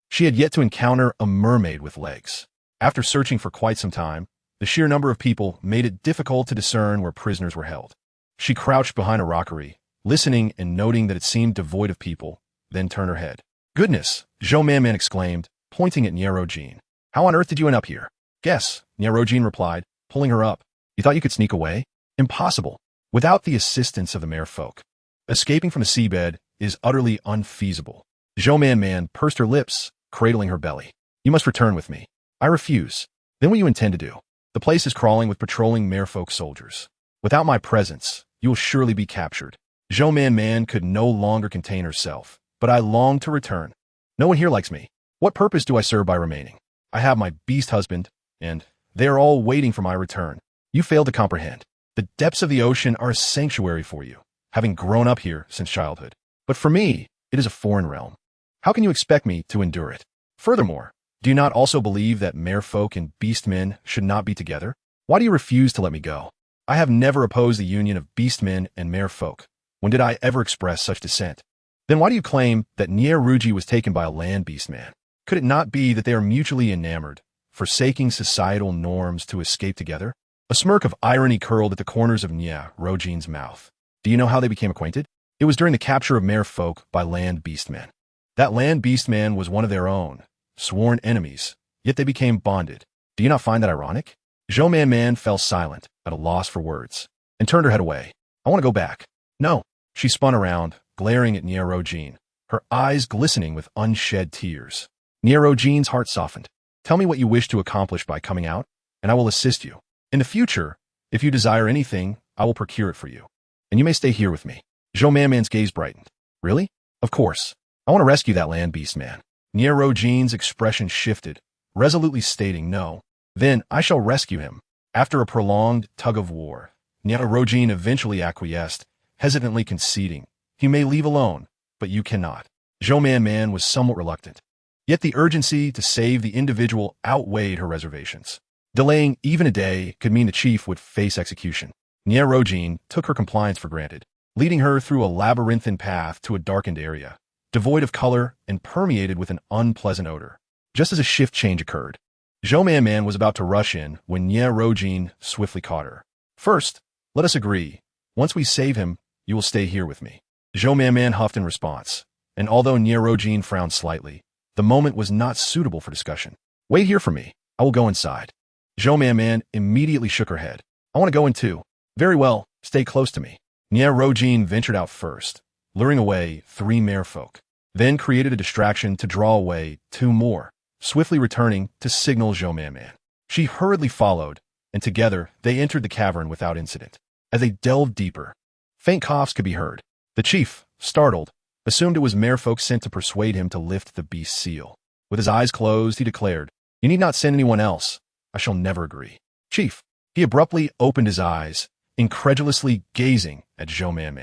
she had yet to encounter a mermaid with legs. After searching for quite some time, the sheer number of people made it difficult to discern where prisoners were held. She crouched behind a rockery, listening and noting that it seemed devoid of people, then turned her head. "Goodness!" Zhou Man exclaimed, pointing at Nierojin. "How on earth did you end up here?" "Guess," Nierojin replied, pulling her up. "You thought you could sneak away? Impossible. Without the assistance of the merfolk. Escaping from the seabed is utterly unfeasible." Zhou Man pursed her lips, cradling her belly. "You must return with me." "I refuse." "Then what do you intend to do?" "The place is crawling with patrolling merfolk soldiers. Without my presence, you will surely be captured." Zhou Man could no longer contain herself. "But I long to return. No one here likes me. What purpose do I serve by remaining? I have my beast husband, and they are all waiting for my return. You fail to comprehend. The depths of the ocean are a sanctuary for you, having grown up here since childhood. But for me, it is a foreign realm. How can you expect me to endure it? Furthermore, do you not also believe that merfolk and beastmen should not be together? Why do you refuse to let me go? I have never opposed the union of beastmen and merfolk. When did I ever express such dissent? Then why do you claim that Nierojin was taken by a land beastman? Could it not be that they are mutually enamored, forsaking societal norms to escape together?" A smirk of irony curled at the corners of Nierojin's mouth. "Do you know how they became acquainted? It was during the capture of merfolk by land beastmen. That land beastman was one of their own, sworn enemies, yet they became bonded. Do you not find that ironic?" Zhou Man fell silent, at a loss for words, and turned her head away. "I want to go back." "No." She spun around, glaring at Nierojin, her eyes glistening with unshed tears. Nierojin's heart softened. "Tell me what you wish to accomplish by coming out, and I will assist you. In the future, if you desire anything, I will procure it for you. And you may stay here with me." Zhou Man's gaze brightened. "Really? Of course. I want to rescue that land beast man." Nierojin's expression shifted, resolutely stating no. "Then I shall rescue him." After a prolonged tug of war, Nierojin eventually acquiesced, hesitantly conceding, "He may leave alone, but you cannot." Zhou Man was somewhat reluctant. Yet the urgency to save the individual outweighed her reservations. Delaying even a day could mean the chief would face execution. Nierojin took her compliance for granted, leading her through a labyrinthine path to a darkened area, devoid of color and permeated with an unpleasant odor. Just as a shift change occurred, Zhou Man was about to rush in when Nierojin swiftly caught her. "First, let us agree. Once we save him, you will stay here with me." Zhou Man huffed in response, and although Nierojin frowned slightly, the moment was not suitable for discussion. "Wait here for me. I will go inside." Zhou Man immediately shook her head. "I want to go in too." "Very well, stay close to me." Nierojin ventured out first, luring away 3 merfolk, then created a distraction to draw away 2 more, swiftly returning to signal Zhou Man. She hurriedly followed, and together they entered the cavern without incident. As they delved deeper, faint coughs could be heard. The chief, startled, assumed it was merfolk sent to persuade him to lift the beast's seal. With his eyes closed, he declared, "You need not send anyone else. I shall never agree." "Chief." He abruptly opened his eyes, incredulously gazing at Zhou Man.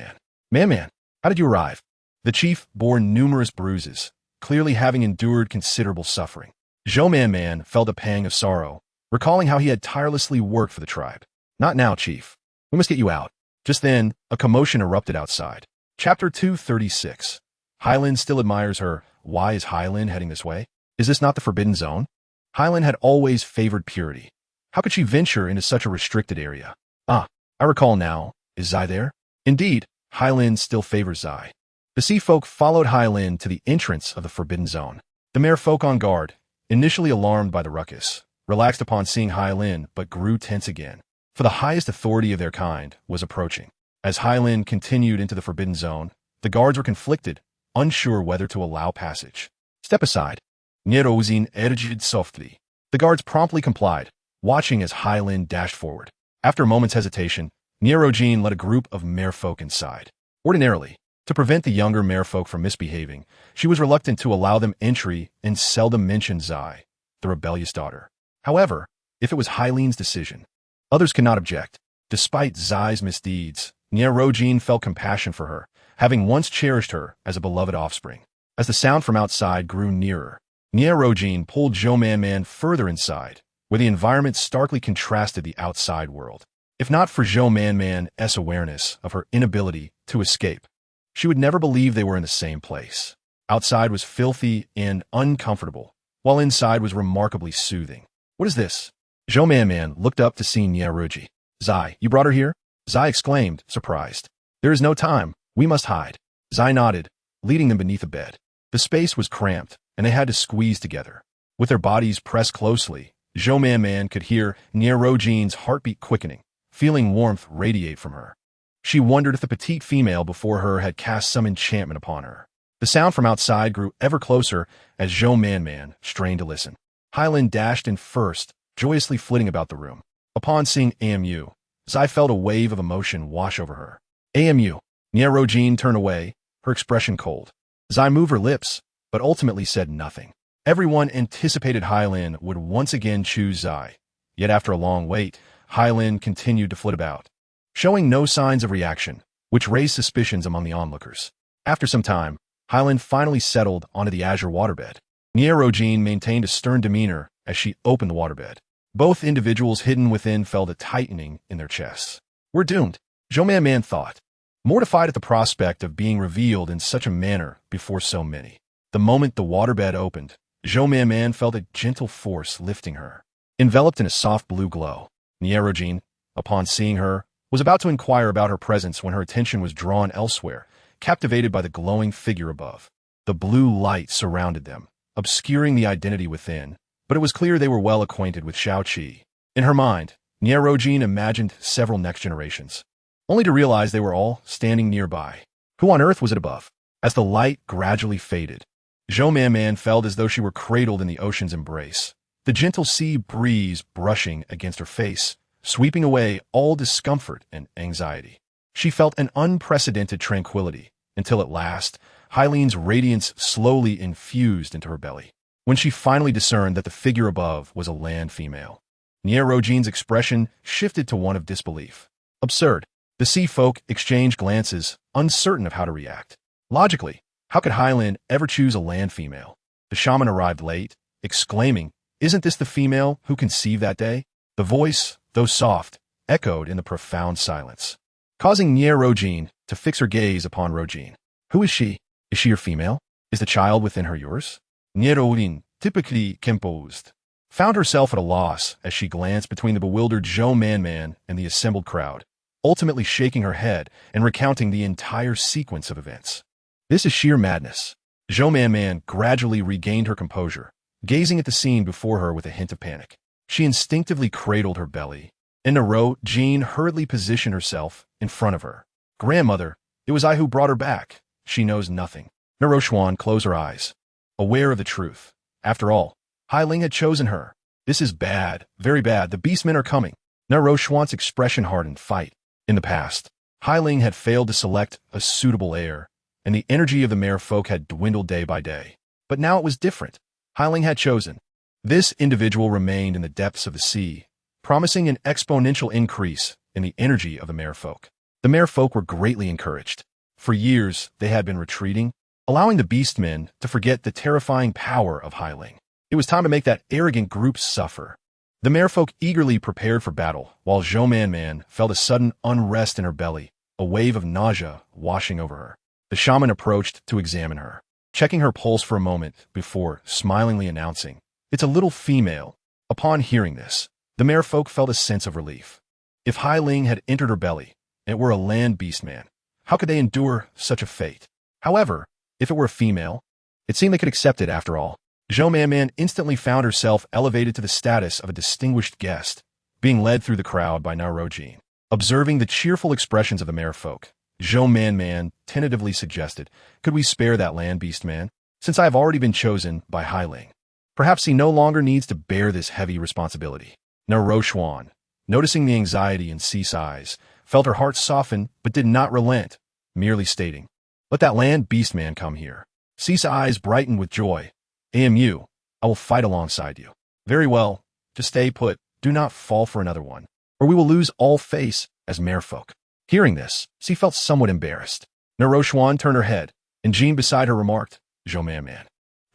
Man, how did you arrive?" The chief bore numerous bruises, clearly having endured considerable suffering. Zhou Man felt a pang of sorrow, recalling how he had tirelessly worked for the tribe. "Not now, chief. We must get you out." Just then, a commotion erupted outside. Chapter 236. Hyland still admires her. Why is Hyland heading this way? Is this not the forbidden zone? Hyland had always favored purity. How could she venture into such a restricted area? Ah, I recall now. Is Zai there? Indeed, Hyland still favors Zai. The sea folk followed Hyland to the entrance of the forbidden zone. The merfolk on guard, initially alarmed by the ruckus, relaxed upon seeing Hyland but grew tense again, for the highest authority of their kind was approaching. As Hyland continued into the forbidden zone, the guards were conflicted, unsure whether to allow passage. "Step aside." Nierojin urged softly. The guards promptly complied, watching as Hyland dashed forward. After a moment's hesitation, Nierojin led a group of merfolk inside. Ordinarily, to prevent the younger merfolk from misbehaving, she was reluctant to allow them entry and seldom mentioned Zai, the rebellious daughter. However, if it was Hylene's decision, others could not object. Despite Zai's misdeeds, Rogine felt compassion for her, having once cherished her as a beloved offspring. As the sound from outside grew nearer, Rogine pulled Zhou-Man-Man further inside, where the environment starkly contrasted the outside world. If not for Zhou-Man-Man's awareness of her inability to escape, she would never believe they were in the same place. Outside was filthy and uncomfortable, while inside was remarkably soothing. What is this? Zhou-Man-Man looked up to see Rogine. Zai, you brought her here? Zai exclaimed, surprised. There is no time. We must hide. Zai nodded, leading them beneath a bed. The space was cramped, and they had to squeeze together. With their bodies pressed closely, Zhou-Man-Man could hear Rogine's heartbeat quickening, feeling warmth radiate from her. She wondered if the petite female before her had cast some enchantment upon her. The sound from outside grew ever closer as Zhou-Man-Man strained to listen. Hylene dashed in first, joyously flitting about the room. Upon seeing Amu, Zai felt a wave of emotion wash over her. Amu. Rogine turned away, her expression cold. Zai moved her lips, but ultimately said nothing. Everyone anticipated Hylene would once again choose Zai. Yet after a long wait, Hylene continued to flit about, showing no signs of reaction, which raised suspicions among the onlookers. After some time, Hylene finally settled onto the azure waterbed. Rogine maintained a stern demeanor as she opened the waterbed. Both individuals hidden within felt a tightening in their chests. We're doomed, Zhou-Man-Man thought, mortified at the prospect of being revealed in such a manner before so many. The moment the waterbed opened, Zhou-Man-Man felt a gentle force lifting her. Enveloped in a soft blue glow, Rogine, upon seeing her, was about to inquire about her presence when her attention was drawn elsewhere, captivated by the glowing figure above. The blue light surrounded them, obscuring the identity within, but it was clear they were well acquainted with Shao-Chi. In her mind, Rogine imagined several next generations, only to realize they were all standing nearby. Who on earth was it above? As the light gradually faded, Zhou-Man-Man felt as though she were cradled in the ocean's embrace, the gentle sea breeze brushing against her face, sweeping away all discomfort and anxiety. She felt an unprecedented tranquility, until at last, Hylene's radiance slowly infused into her belly. When she finally discerned that the figure above was a land female, Rogine's expression shifted to one of disbelief. Absurd. The sea folk exchanged glances, uncertain of how to react. Logically, how could Hylene ever choose a land female? The shaman arrived late, exclaiming, "Isn't this the female who conceived that day?" The voice, though soft, echoed in the profound silence, causing Rogine to fix her gaze upon Rogine. Who is she? Is she your female? Is the child within her yours? Rogine, typically composed, found herself at a loss as she glanced between the bewildered Zhou-Man-Man and the assembled crowd, ultimately shaking her head and recounting the entire sequence of events. This is sheer madness. Zhou-Man-Man gradually regained her composure, gazing at the scene before her with a hint of panic. She instinctively cradled her belly. In a row, Jean hurriedly positioned herself in front of her. "Grandmother, it was I who brought her back. She knows nothing." Naroshwan closed her eyes, aware of the truth. After all, Hylene had chosen her. This is bad, very bad. The Beastmen are coming. Naroshwan's expression hardened. Fight. In the past, Hylene had failed to select a suitable heir, and the energy of the merfolk had dwindled day by day. But now it was different. Hylene had chosen. This individual remained in the depths of the sea, promising an exponential increase in the energy of the merfolk. The merfolk were greatly encouraged. For years, they had been retreating, allowing the Beastmen to forget the terrifying power of Hylene. It was time to make that arrogant group suffer. The merfolk eagerly prepared for battle, while Zhou-Man-Man felt a sudden unrest in her belly, a wave of nausea washing over her. The shaman approached to examine her, checking her pulse for a moment before smilingly announcing, "It's a little female." Upon hearing this, the merfolk felt a sense of relief. If Hylene had entered her belly, and it were a land beastman, how could they endure such a fate? However, if it were a female, it seemed they could accept it after all. Zhou-Man-Man instantly found herself elevated to the status of a distinguished guest, being led through the crowd by Rogine. Observing the cheerful expressions of the merfolk, Zhou-Man-Man tentatively suggested, "Could we spare that land beast man, since I have already been chosen by Hylene? Perhaps he no longer needs to bear this heavy responsibility." Naroshwan, noticing the anxiety in Cease's eyes, felt her heart soften but did not relent, merely stating, "Let that land Beastman come here." Cease's eyes brightened with joy. "AMU, I will fight alongside you." "Very well, just stay put, do not fall for another one, or we will lose all face as merfolk." Hearing this, she felt somewhat embarrassed. Naroshwan turned her head, and Jean beside her remarked, "Jo Man."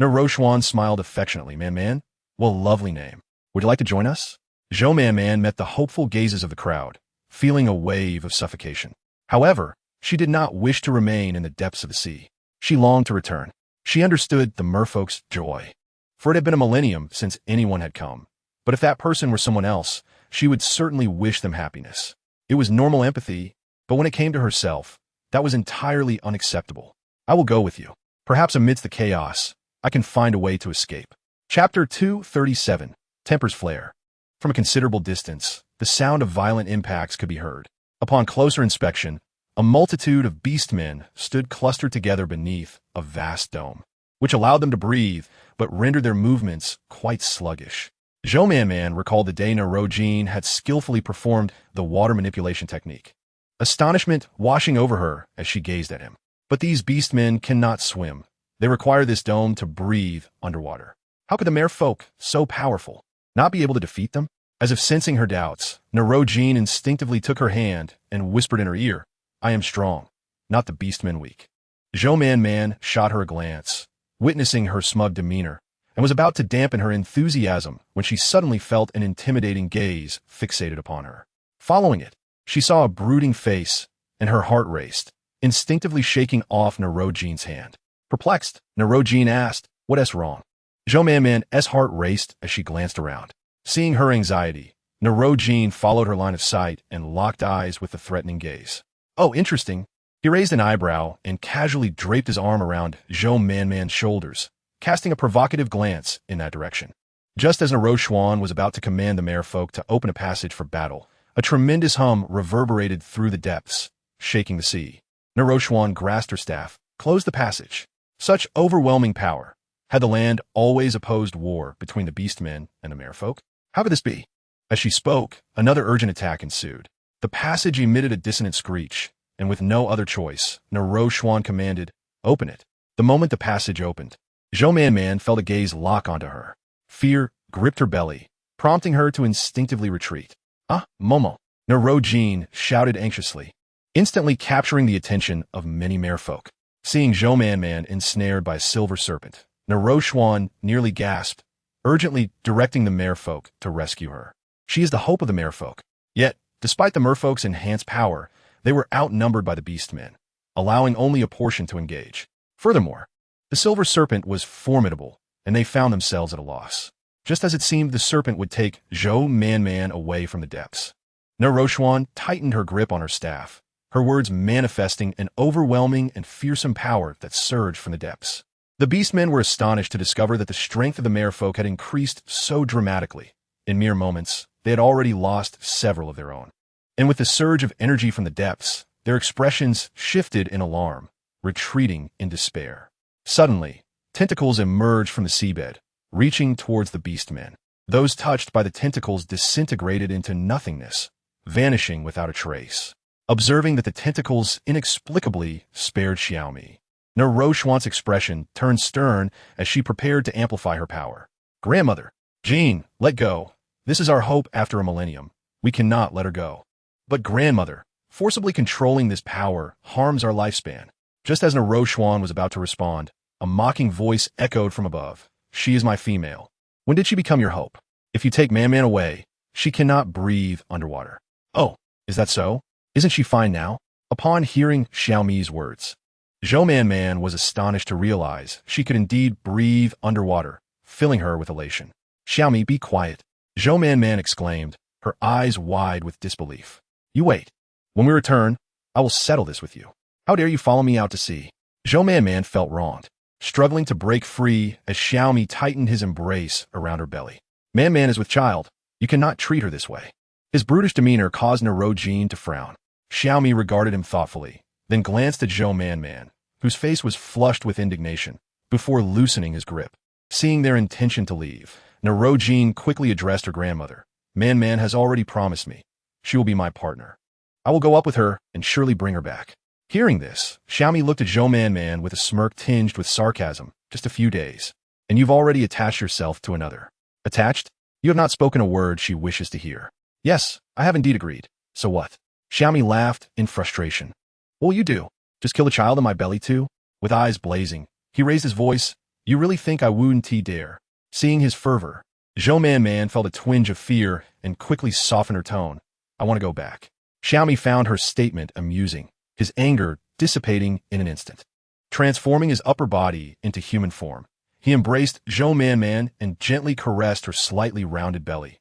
Naroshwan smiled affectionately. Man, well, lovely name. Would you like to join us?" Jo Man met the hopeful gazes of the crowd, feeling a wave of suffocation. However, she did not wish to remain in the depths of the sea. She longed to return. She understood the merfolk's joy, for it had been a millennium since anyone had come. But if that person were someone else, she would certainly wish them happiness. It was normal empathy, but when it came to herself, that was entirely unacceptable. "I will go with you. Perhaps amidst the chaos, I can find a way to escape." Chapter 237, Tempers Flare. From a considerable distance, the sound of violent impacts could be heard. Upon closer inspection, a multitude of beastmen stood clustered together beneath a vast dome, which allowed them to breathe, but rendered their movements quite sluggish. Jo Man recalled the day Narojin had skillfully performed the water manipulation technique, astonishment washing over her as she gazed at him. But these beastmen cannot swim. They require this dome to breathe underwater. How could the merfolk, so powerful, not be able to defeat them? As if sensing her doubts, Narojin instinctively took her hand and whispered in her ear, "I am strong, not the beastmen weak." Jo Man shot her a glance, witnessing her smug demeanor, and was about to dampen her enthusiasm when she suddenly felt an intimidating gaze fixated upon her. Following it, she saw a brooding face, and her heart raced, instinctively shaking off Narojin's hand. Perplexed, Narojin asked, "What's wrong?" Jo Man's heart raced as she glanced around. Seeing her anxiety, Narojin followed her line of sight and locked eyes with a threatening gaze. "Oh, interesting." He raised an eyebrow and casually draped his arm around Jo Man's shoulders, casting a provocative glance in that direction. Just as Naroshwan was about to command the merfolk to open a passage for battle, a tremendous hum reverberated through the depths, shaking the sea. Naroshwan grasped her staff, closed the passage. Such overwhelming power. Had the land always opposed war between the beastmen and the merfolk? How could this be? As she spoke, another urgent attack ensued. The passage emitted a dissonant screech, and with no other choice, Naroshwan commanded, "Open it." The moment the passage opened, Jo Man felt a gaze lock onto her. Fear gripped her belly, prompting her to instinctively retreat. "Ah, Momo!" Narojin shouted anxiously, instantly capturing the attention of many merfolk. Seeing Jo Man ensnared by a silver serpent, Naroshwan nearly gasped, urgently directing the merfolk to rescue her. She is the hope of the merfolk. Yet, despite the merfolk's enhanced power, they were outnumbered by the beastmen, allowing only a portion to engage. Furthermore, the silver serpent was formidable, and they found themselves at a loss. Just as it seemed the serpent would take Jo Man away from the depths. Naroshwan tightened her grip on her staff, her words manifesting an overwhelming and fearsome power that surged from the depths. The beastmen were astonished to discover that the strength of the merfolk had increased so dramatically. In mere moments, they had already lost several of their own. And with the surge of energy from the depths, their expressions shifted in alarm, retreating in despair. Suddenly, tentacles emerged from the seabed, reaching towards the beastmen. Those touched by the tentacles disintegrated into nothingness, vanishing without a trace. Observing that the tentacles inexplicably spared Xiaomi, Naroshwan's expression turned stern as she prepared to amplify her power. "Grandmother, Jean, let go. This is our hope after a millennium. We cannot let her go." "But grandmother, forcibly controlling this power harms our lifespan." Just as Naroshwan was about to respond, a mocking voice echoed from above. "She is my female. When did she become your hope? If you take Man away, she cannot breathe underwater." "Oh, is that so? Isn't she fine now?" Upon hearing Xiaomi's words, Jo Man was astonished to realize she could indeed breathe underwater, filling her with elation. "Xiaomi, be quiet," Jo Man exclaimed, her eyes wide with disbelief. "You wait. When we return, I will settle this with you. How dare you follow me out to sea?" Jo Man felt wronged, struggling to break free as Xiaomi tightened his embrace around her belly. Man is with child. You cannot treat her this way." His brutish demeanor caused Narojin to frown. Xiaomi regarded him thoughtfully, then glanced at Jo Man, whose face was flushed with indignation, before loosening his grip. Seeing their intention to leave, Narojin quickly addressed her grandmother. Man has already promised me. She will be my partner. I will go up with her and surely bring her back." Hearing this, Xiaomi looked at Zhou Man with a smirk tinged with sarcasm. Just a few days, and you've already attached yourself to another. Attached? You have not spoken a word she wishes to hear. Yes, I have indeed agreed. So what? Xiaomi laughed in frustration. What will you do? Just kill a child in my belly too? With eyes blazing, he raised his voice. You really think I wouldn't dare? Seeing his fervor, Zhou Man felt a twinge of fear and quickly softened her tone. I want to go back. Xiaomi found her statement amusing, his anger dissipating in an instant. Transforming his upper body into human form, he embraced Zhou Man and gently caressed her slightly rounded belly.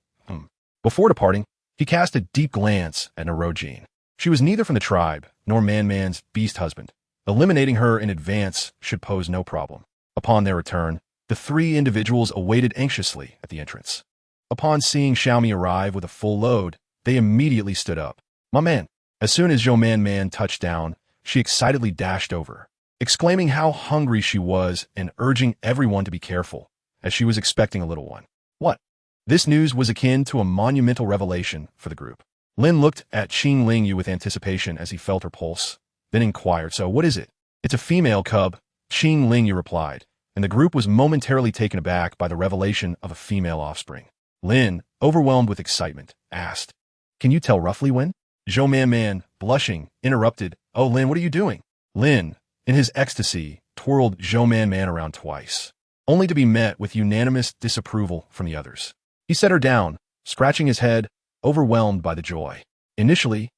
Before departing, he cast a deep glance at Narojin. She was neither from the tribe nor Man's beast husband. Eliminating her in advance should pose no problem. Upon their return, the three individuals awaited anxiously at the entrance. Upon seeing Xiaomi arrive with a full load, they immediately stood up. My man. As soon as Zhou Man touched down, she excitedly dashed over, exclaiming how hungry she was and urging everyone to be careful, as she was expecting a little one. What? This news was akin to a monumental revelation for the group. Lin looked at Qing Lingyu with anticipation as he felt her pulse, then inquired, So what is it? It's a female cub, Qing Lingyu replied, and the group was momentarily taken aback by the revelation of a female offspring. Lin, overwhelmed with excitement, asked, Can you tell roughly when? Zhou Man, blushing, interrupted, Oh Lin, what are you doing? Lin, in his ecstasy, twirled Zhou Man around twice, only to be met with unanimous disapproval from the others. He set her down, scratching his head, overwhelmed by the joy. Initially,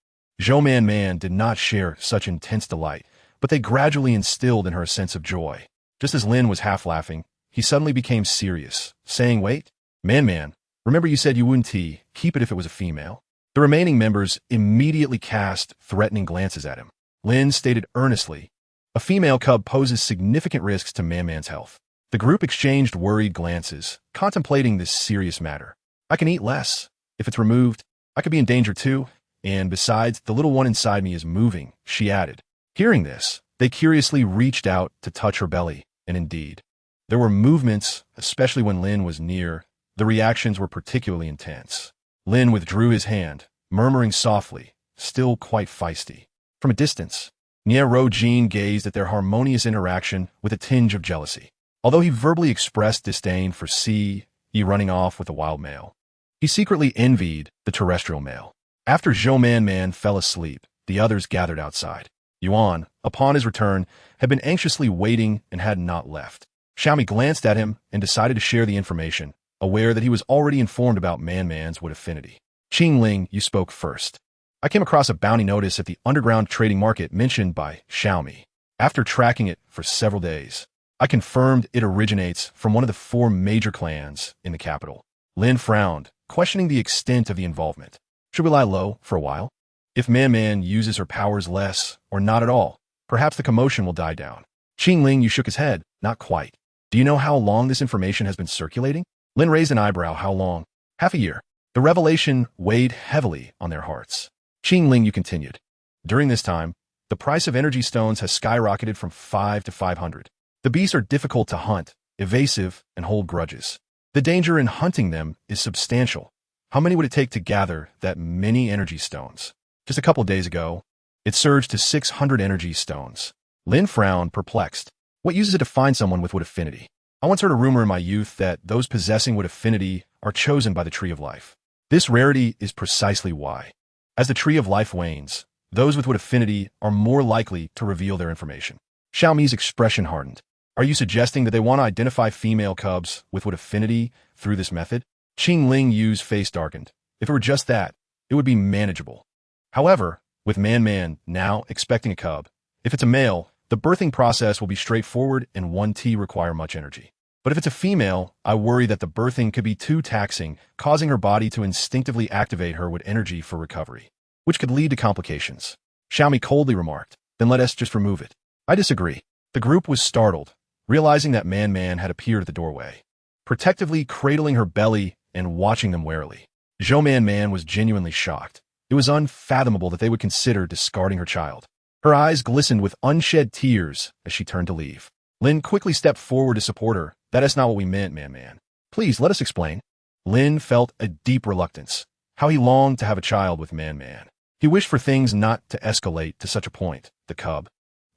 Zhou Man did not share such intense delight, but they gradually instilled in her a sense of joy. Just as Lin was half laughing, he suddenly became serious, saying, Wait, Man, remember you said you wouldn't keep it if it was a female? The remaining members immediately cast threatening glances at him. Lin stated earnestly, A female cub poses significant risks to Man's health. The group exchanged worried glances, contemplating this serious matter. I can eat less. If it's removed, I could be in danger too. And besides, the little one inside me is moving, she added. Hearing this, they curiously reached out to touch her belly, and indeed, there were movements, especially when Lin was near. The reactions were particularly intense. Lin withdrew his hand, murmuring softly, still quite feisty. From a distance, Narojin gazed at their harmonious interaction with a tinge of jealousy. Although he verbally expressed disdain for he running off with the wild male, he secretly envied the terrestrial male. After Zhou Man fell asleep, the others gathered outside. Yuan, upon his return, had been anxiously waiting and had not left. Xiaomi glanced at him and decided to share the information, aware that he was already informed about Man's wood affinity. Qing Ling, you spoke first. I came across a bounty notice at the underground trading market mentioned by Xiaomi. After tracking it for several days, I confirmed it originates from one of the 4 major clans in the capital. Lin frowned, questioning the extent of the involvement. Should we lie low for a while? If Man uses her powers less or not at all, perhaps the commotion will die down. Qing Ling, you shook his head. Not quite. Do you know how long this information has been circulating? Lin raised an eyebrow. How long? Half a year. The revelation weighed heavily on their hearts. Qing Ling, you continued. During this time, the price of energy stones has skyrocketed from 5 to 500. The beasts are difficult to hunt, evasive, and hold grudges. The danger in hunting them is substantial. How many would it take to gather that many energy stones? Just a couple of days ago, it surged to 600 energy stones. Lin frowned, perplexed. What use is it to find someone with wood affinity? I once heard a rumor in my youth that those possessing wood affinity are chosen by the Tree of Life. This rarity is precisely why. As the Tree of Life wanes, those with wood affinity are more likely to reveal their information. Xiaomi's expression hardened. Are you suggesting that they want to identify female cubs with wood affinity through this method? Qing Ling Yu's face darkened. If it were just that, it would be manageable. However, with Man now expecting a cub, if it's a male, the birthing process will be straightforward and won't require much energy. But if it's a female, I worry that the birthing could be too taxing, causing her body to instinctively activate her with energy for recovery, which could lead to complications. Xiaomi coldly remarked, Then let us just remove it. I disagree. The group was startled, realizing that Man had appeared at the doorway, protectively cradling her belly and watching them warily. Zhou Man was genuinely shocked. It was unfathomable that they would consider discarding her child. Her eyes glistened with unshed tears as she turned to leave. Lin quickly stepped forward to support her. That is not what we meant, Man. Please, let us explain. Lin felt a deep reluctance. How he longed to have a child with Man. He wished for things not to escalate to such a point. The cub,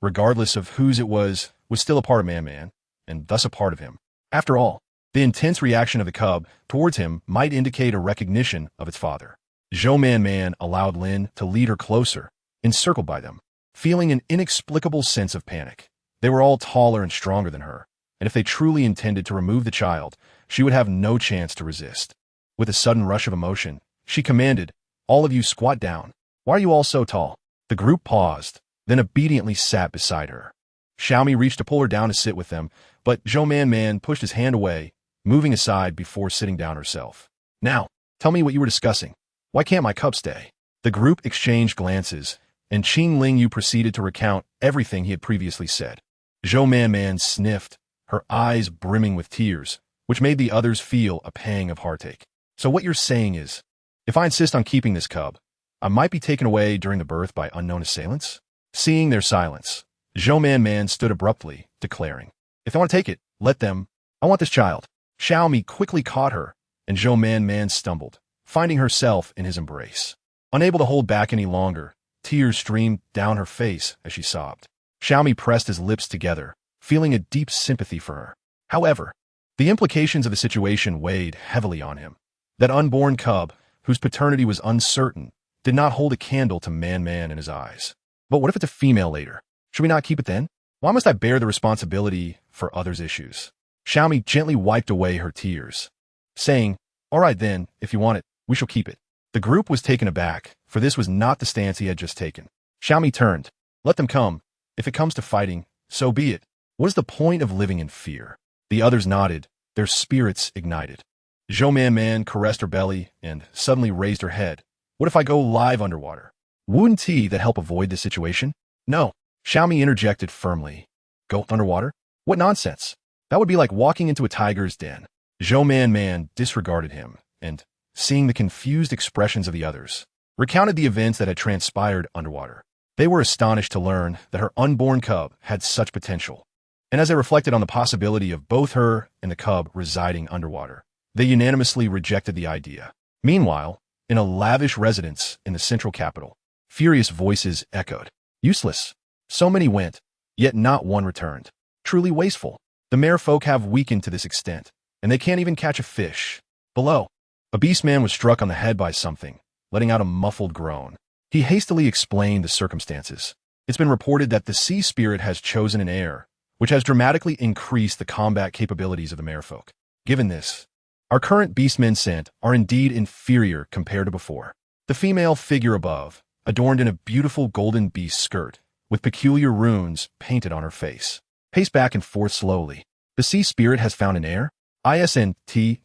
regardless of whose it was still a part of Man-Man, and thus a part of him. After all, the intense reaction of the cub towards him might indicate a recognition of its father. Zhou Man-Man allowed Lin to lead her closer, encircled by them, feeling an inexplicable sense of panic. They were all taller and stronger than her, and if they truly intended to remove the child, she would have no chance to resist. With a sudden rush of emotion, she commanded, "All of you squat down. Why are you all so tall?" The group paused, then obediently sat beside her. Xiaomi reached to pull her down to sit with them, but Zhou Man-Man pushed his hand away, moving aside before sitting down herself. "Now, tell me what you were discussing. Why can't my cub stay?" The group exchanged glances, and Qing Lingyu proceeded to recount everything he had previously said. Zhou Man-Man sniffed, her eyes brimming with tears, which made the others feel a pang of heartache. "So what you're saying is, if I insist on keeping this cub, I might be taken away during the birth by unknown assailants?" Seeing their silence, Zhou Man-Man stood abruptly, declaring, "If they want to take it, let them. I want this child." Xiaomi quickly caught her, and Zhou Man-Man stumbled, finding herself in his embrace. Unable to hold back any longer, tears streamed down her face as she sobbed. Xiaomi pressed his lips together, feeling a deep sympathy for her. However, the implications of the situation weighed heavily on him. That unborn cub, whose paternity was uncertain, did not hold a candle to Man-Man in his eyes. But what if it's a female later? Should we not keep it then? Why must I bear the responsibility for others' issues? Xiaomi gently wiped away her tears, saying, "All right then, if you want it, we shall keep it." The group was taken aback, for this was not the stance he had just taken. Xiaomi turned. "Let them come. If it comes to fighting, so be it. What is the point of living in fear?" The others nodded, their spirits ignited. Zhou Man-Man caressed her belly and suddenly raised her head. "What if I go live underwater? Wouldn't that help avoid this situation?" "No," Xiaomi interjected firmly. "Go underwater? What nonsense. That would be like walking into a tiger's den." Zhou Man-Man disregarded him, and, seeing the confused expressions of the others, recounted the events that had transpired underwater. They were astonished to learn that her unborn cub had such potential, and as they reflected on the possibility of both her and the cub residing underwater, they unanimously rejected the idea. Meanwhile, in a lavish residence in the central capital, furious voices echoed. "Useless. So many went, yet not one returned. Truly wasteful. The merfolk have weakened to this extent, and they can't even catch a fish." Below, a Beastman was struck on the head by something, letting out a muffled groan. He hastily explained the circumstances. "It's been reported that the sea spirit has chosen an heir, which has dramatically increased the combat capabilities of the merfolk. Given this, our current Beastmen sent are indeed inferior compared to before." The female figure above, adorned in a beautiful golden beast skirt, with peculiar runes painted on her face, paced back and forth slowly. "The sea spirit has found an heir? Isn't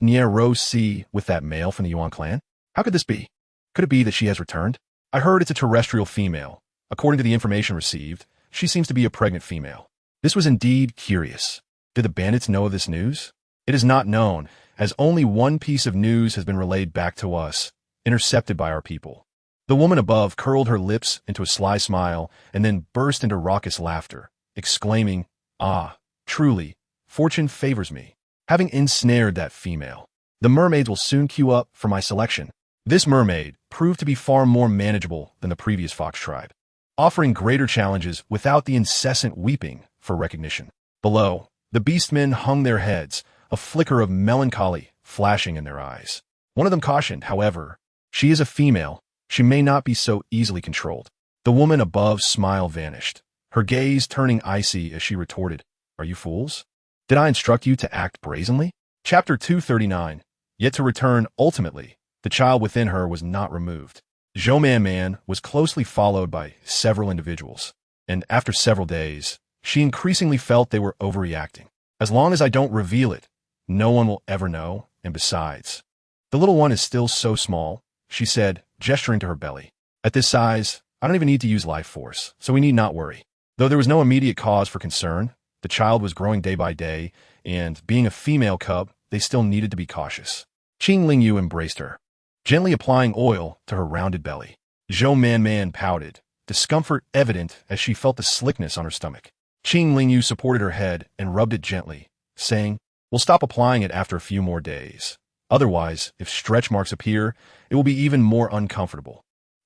Nier Rose Sea with that male from the Yuan clan? How could this be? Could it be that she has returned? I heard it's a terrestrial female. According to the information received, she seems to be a pregnant female." This was indeed curious. Did the bandits know of this news? It is not known, as only one piece of news has been relayed back to us, intercepted by our people. The woman above curled her lips into a sly smile and then burst into raucous laughter, exclaiming, "Ah, truly, fortune favors me, having ensnared that female. The mermaids will soon queue up for my selection." This mermaid proved to be far more manageable than the previous fox tribe, offering greater challenges without the incessant weeping for recognition. Below, the beastmen hung their heads, a flicker of melancholy flashing in their eyes. One of them cautioned, however, "She is a female. She may not be so easily controlled." The woman above's smile vanished, her gaze turning icy as she retorted, "Are you fools? Did I instruct you to act brazenly?" Chapter 239. Yet to return ultimately, the child within her was not removed. Zhou Man-Man was closely followed by several individuals, and after several days, she increasingly felt they were overreacting. "As long as I don't reveal it, no one will ever know, and besides, the little one is still so small," she said, gesturing to her belly. "At this size, I don't even need to use life force, so we need not worry." Though there was no immediate cause for concern, the child was growing day by day, and being a female cub, they still needed to be cautious. Qing Lingyu embraced her, gently applying oil to her rounded belly. Zhou Man-Man pouted, discomfort evident as she felt the slickness on her stomach. Qing Lingyu supported her head and rubbed it gently, saying, "We'll stop applying it after a few more days. Otherwise, if stretch marks appear, it will be even more uncomfortable."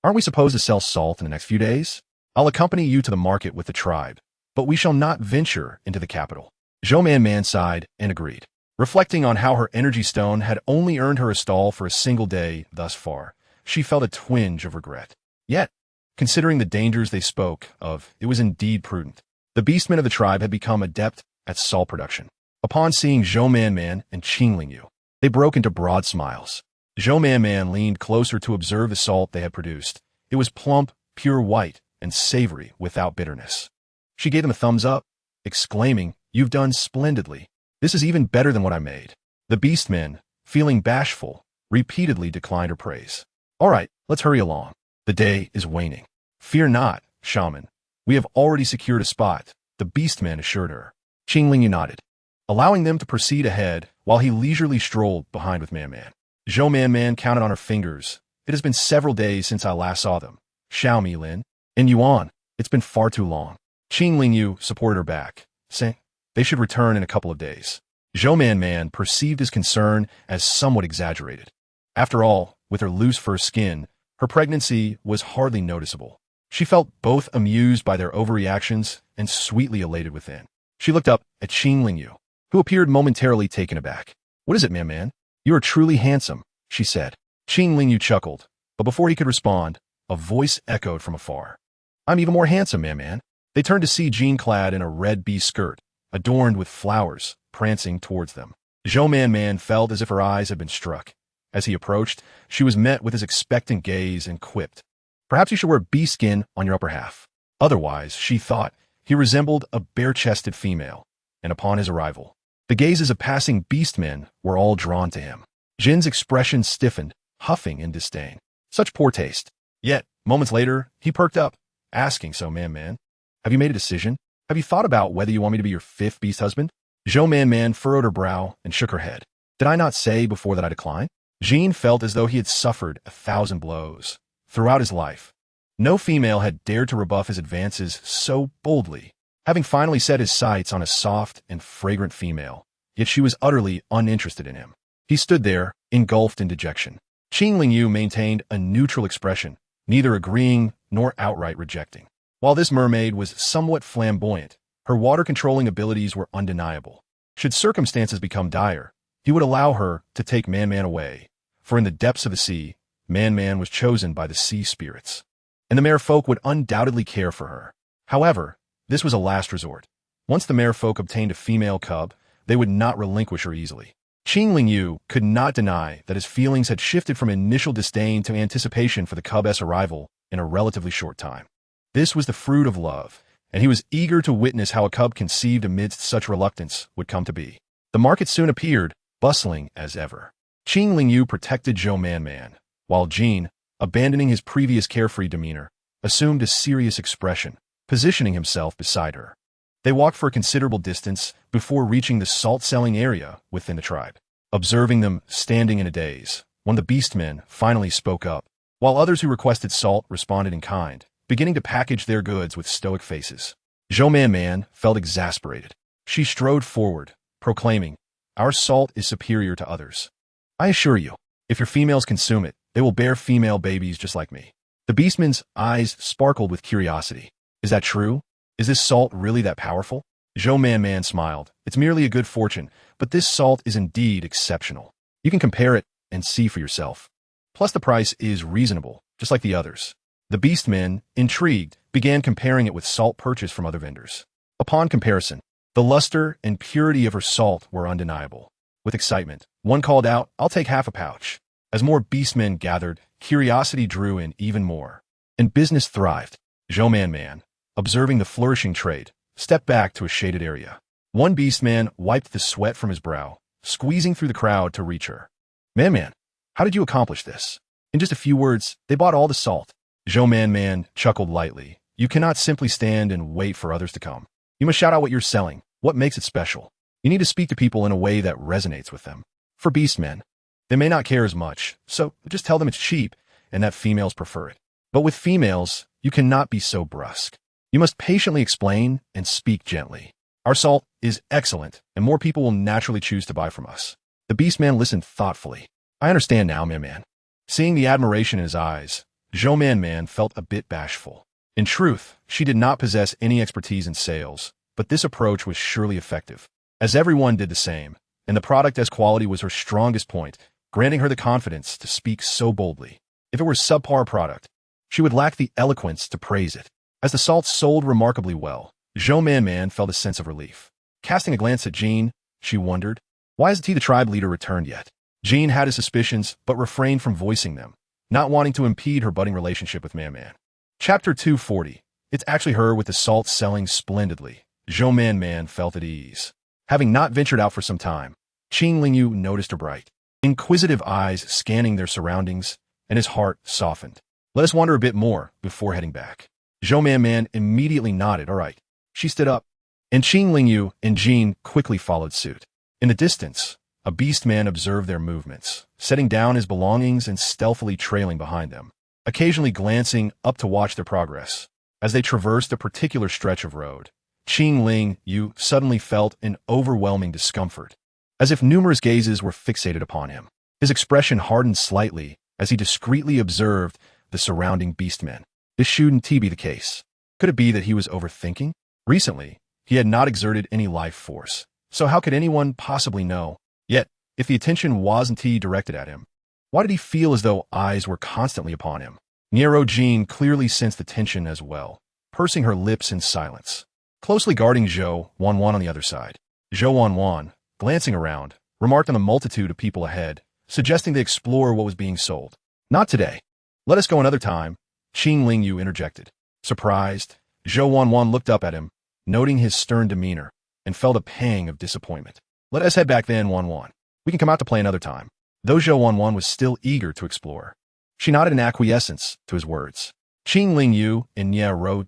Aren't we supposed to sell salt in the next few days? I'll accompany you to the market with the tribe, but we shall not venture into the capital. Zhou sighed and agreed. Reflecting on how her energy stone had only earned her a stall for a single day thus far, she felt a twinge of regret. Yet, considering the dangers they spoke of, it was indeed prudent. The Beastmen of the tribe had become adept at salt production. Upon seeing Zhou Man and Qing Yu, they broke into broad smiles. Zhou Man leaned closer to observe the salt they had produced. It was plump, pure white, and savory without bitterness. She gave him a thumbs up, exclaiming, "You've done splendidly. This is even better than what I made." The Beastmen, feeling bashful, repeatedly declined her praise. "All right, let's hurry along. The day is waning." "Fear not, shaman. We have already secured a spot," the Beastman assured her. Qing Yu nodded, allowing them to proceed ahead while he leisurely strolled behind with Man. Zhou Man counted on her fingers. "It has been several days since I last saw them. Xiaomi Lin and Yuan. It's been far too long." Qing Yu supported her back, saying they should return in a couple of days. Zhou Man perceived his concern as somewhat exaggerated. After all, with her loose fur skin, her pregnancy was hardly noticeable. She felt both amused by their overreactions and sweetly elated within. She looked up at Qing Yu, who appeared momentarily taken aback. "What is it, Man? You are truly handsome," she said. Qing Yu chuckled, but before he could respond, a voice echoed from afar. "I'm even more handsome, Man." They turned to see Jean clad in a red bee skirt, adorned with flowers, prancing towards them. Zhou Man felt as if her eyes had been struck. As he approached, she was met with his expectant gaze and quipped, "Perhaps you should wear bee skin on your upper half." Otherwise, she thought, he resembled a bare-chested female, and upon his arrival, the gazes of passing beastmen were all drawn to him. Jin's expression stiffened, huffing in disdain. Such poor taste. Yet, moments later, he perked up, asking, "So, Man, have you made a decision? Have you thought about whether you want me to be your fifth beast husband?" Zhou Man furrowed her brow and shook her head. "Did I not say before that I decline?" Jean felt as though he had suffered 1,000 blows. Throughout his life, no female had dared to rebuff his advances so boldly. Having finally set his sights on a soft and fragrant female, yet she was utterly uninterested in him. He stood there, engulfed in dejection. Qing Yu maintained a neutral expression, neither agreeing nor outright rejecting. While this mermaid was somewhat flamboyant, her water-controlling abilities were undeniable. Should circumstances become dire, he would allow her to take Man away, for in the depths of the sea, Man was chosen by the sea spirits, and the merfolk would undoubtedly care for her. However, this was a last resort. Once the merfolk obtained a female cub, they would not relinquish her easily. Qing Yu could not deny that his feelings had shifted from initial disdain to anticipation for the cub's arrival in a relatively short time. This was the fruit of love, and he was eager to witness how a cub conceived amidst such reluctance would come to be. The market soon appeared, bustling as ever. Qing Yu protected Zhou Man, while Jean, abandoning his previous carefree demeanor, assumed a serious expression, positioning himself beside her. They walked for a considerable distance before reaching the salt-selling area within the tribe. Observing them standing in a daze, one of the beastmen finally spoke up, while others who requested salt responded in kind, beginning to package their goods with stoic faces. Zhou Man felt exasperated. She strode forward, proclaiming, "Our salt is superior to others. I assure you, if your females consume it, they will bear female babies just like me." The beastman's eyes sparkled with curiosity. "Is that true? Is this salt really that powerful?" Zhou Man smiled. "It's merely a good fortune, but this salt is indeed exceptional. You can compare it and see for yourself. Plus the price is reasonable, just like the others." The beastmen, intrigued, began comparing it with salt purchased from other vendors. Upon comparison, the luster and purity of her salt were undeniable. With excitement, one called out, "I'll take half a pouch." As more beastmen gathered, curiosity drew in even more, and business thrived. Zhou Man, observing the flourishing trade, stepped back to a shaded area. One beastman wiped the sweat from his brow, squeezing through the crowd to reach her. Man, how did you accomplish this?" In just a few words, they bought all the salt. Zhou Man chuckled lightly. "You cannot simply stand and wait for others to come. You must shout out what you're selling, what makes it special. You need to speak to people in a way that resonates with them. For beastmen, they may not care as much, so just tell them it's cheap and that females prefer it. But with females, you cannot be so brusque. You must patiently explain and speak gently. Our salt is excellent, and more people will naturally choose to buy from us." The beastman listened thoughtfully. "I understand now, Man." Seeing the admiration in his eyes, Zhou Man felt a bit bashful. In truth, she did not possess any expertise in sales, but this approach was surely effective, as everyone did the same, and the product as quality was her strongest point, granting her the confidence to speak so boldly. If it were a subpar product, she would lack the eloquence to praise it. As the salts sold remarkably well, Zhou Man felt a sense of relief. Casting a glance at Jean, she wondered, why hasn't the tribe leader returned yet? Jean had his suspicions, but refrained from voicing them, not wanting to impede her budding relationship with Man. Chapter 240. It's actually her with the salt selling splendidly. Zhou Man felt at ease. Having not ventured out for some time, Qing Lingyu noticed her bright, inquisitive eyes scanning their surroundings, and his heart softened. Let us wander a bit more before heading back. Zhou Man immediately nodded. All right. She stood up, and Qing Lingyu and Jean quickly followed suit. In the distance, a Beastman observed their movements, setting down his belongings and stealthily trailing behind them, occasionally glancing up to watch their progress. As they traversed a particular stretch of road, Qing Lingyu suddenly felt an overwhelming discomfort, as if numerous gazes were fixated upon him. His expression hardened slightly as he discreetly observed the surrounding Beastmen. This shouldn't be the case. Could it be that he was overthinking? Recently, he had not exerted any life force, so how could anyone possibly know? Yet, if the attention wasn't directed at him, why did he feel as though eyes were constantly upon him? Jean clearly sensed the tension as well, pursing her lips in silence, closely guarding Zhou Wan on the other side. Zhou Wan, glancing around, remarked on the multitude of people ahead, suggesting they explore what was being sold. Not today. Let us go another time, Qing Lingyu interjected. Surprised, Zhou Wan looked up at him, noting his stern demeanor, and felt a pang of disappointment. Let us head back then, Wan. We can come out to play another time. Though Zhou Wan was still eager to explore, she nodded in acquiescence to his words. Qing Lingyu and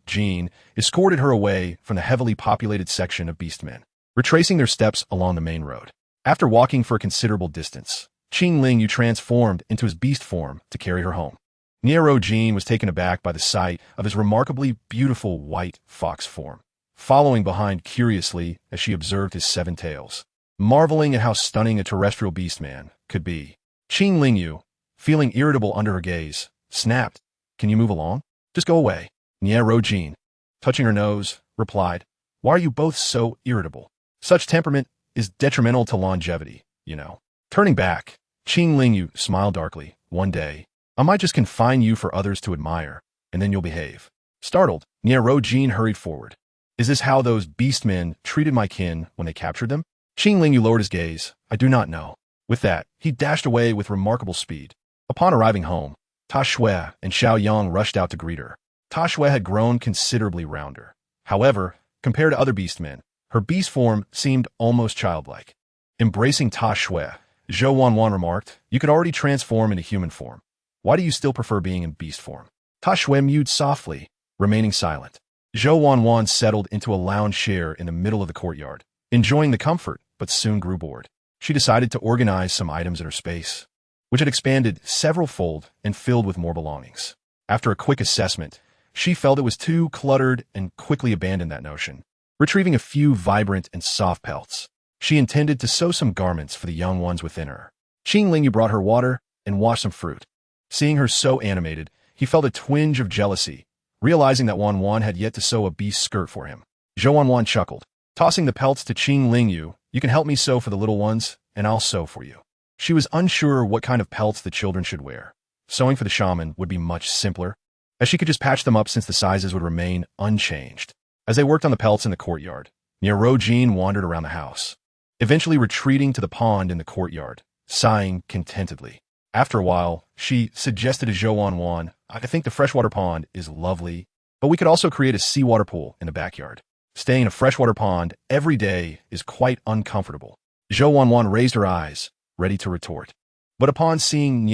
Jean escorted her away from the heavily populated section of Beastmen, retracing their steps along the main road. After walking for a considerable distance, Qing Lingyu transformed into his beast form to carry her home. Jean was taken aback by the sight of his remarkably beautiful white fox form, following behind curiously as she observed his 7 tails, marveling at how stunning a terrestrial beastman could be. Qing Lingyu, feeling irritable under her gaze, snapped, "Can you move along? Just go away." Jean, touching her nose, replied, "Why are you both so irritable? Such temperament is detrimental to longevity, you know." Turning back, Qing Lingyu smiled darkly. "One day, I might just confine you for others to admire, and then you'll behave." Startled, Jean hurried forward. "Is this how those beastmen treated my kin when they captured them?" Qing Lingyu lowered his gaze. "I do not know." With that, he dashed away with remarkable speed. Upon arriving home, Ta Shui and Xiao Yang rushed out to greet her. Ta Shui had grown considerably rounder. However, compared to other beastmen, her beast form seemed almost childlike. Embracing Ta Shui, Zhou Wan remarked, "You could already transform into human form. Why do you still prefer being in beast form?" Ta Shui mewed softly, remaining silent. Zhou Wan settled into a lounge chair in the middle of the courtyard, enjoying the comfort, but soon grew bored. She decided to organize some items in her space, which had expanded several-fold and filled with more belongings. After a quick assessment, she felt it was too cluttered and quickly abandoned that notion, retrieving a few vibrant and soft pelts. She intended to sew some garments for the young ones within her. Qing Lingyu brought her water and washed some fruit. Seeing her so animated, he felt a twinge of jealousy, realizing that Wan had yet to sew a beast skirt for him. Zhou Wan chuckled, tossing the pelts to Qing Lingyu. "You can help me sew for the little ones, and I'll sew for you." She was unsure what kind of pelts the children should wear. Sewing for the shaman would be much simpler, as she could just patch them up since the sizes would remain unchanged. As they worked on the pelts in the courtyard, Jean wandered around the house, eventually retreating to the pond in the courtyard, sighing contentedly. After a while, she suggested to Zhou Wan, "I think the freshwater pond is lovely, but we could also create a seawater pool in the backyard. Staying in a freshwater pond every day is quite uncomfortable." Zhou Wan raised her eyes, ready to retort. But upon seeing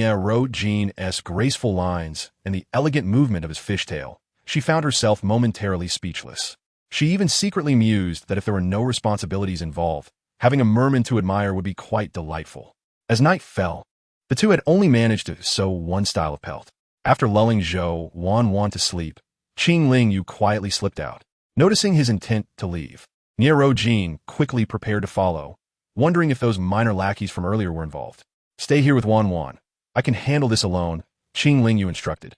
Jean's graceful lines and the elegant movement of his fishtail, she found herself momentarily speechless. She even secretly mused that if there were no responsibilities involved, having a merman to admire would be quite delightful. As night fell, the two had only managed to sew one style of pelt. After lulling Zhou Wan to sleep, Qing Lingyu quietly slipped out. Noticing his intent to leave, Jean quickly prepared to follow, wondering if those minor lackeys from earlier were involved. "Stay here with Wan. I can handle this alone," Qing Lingyu instructed.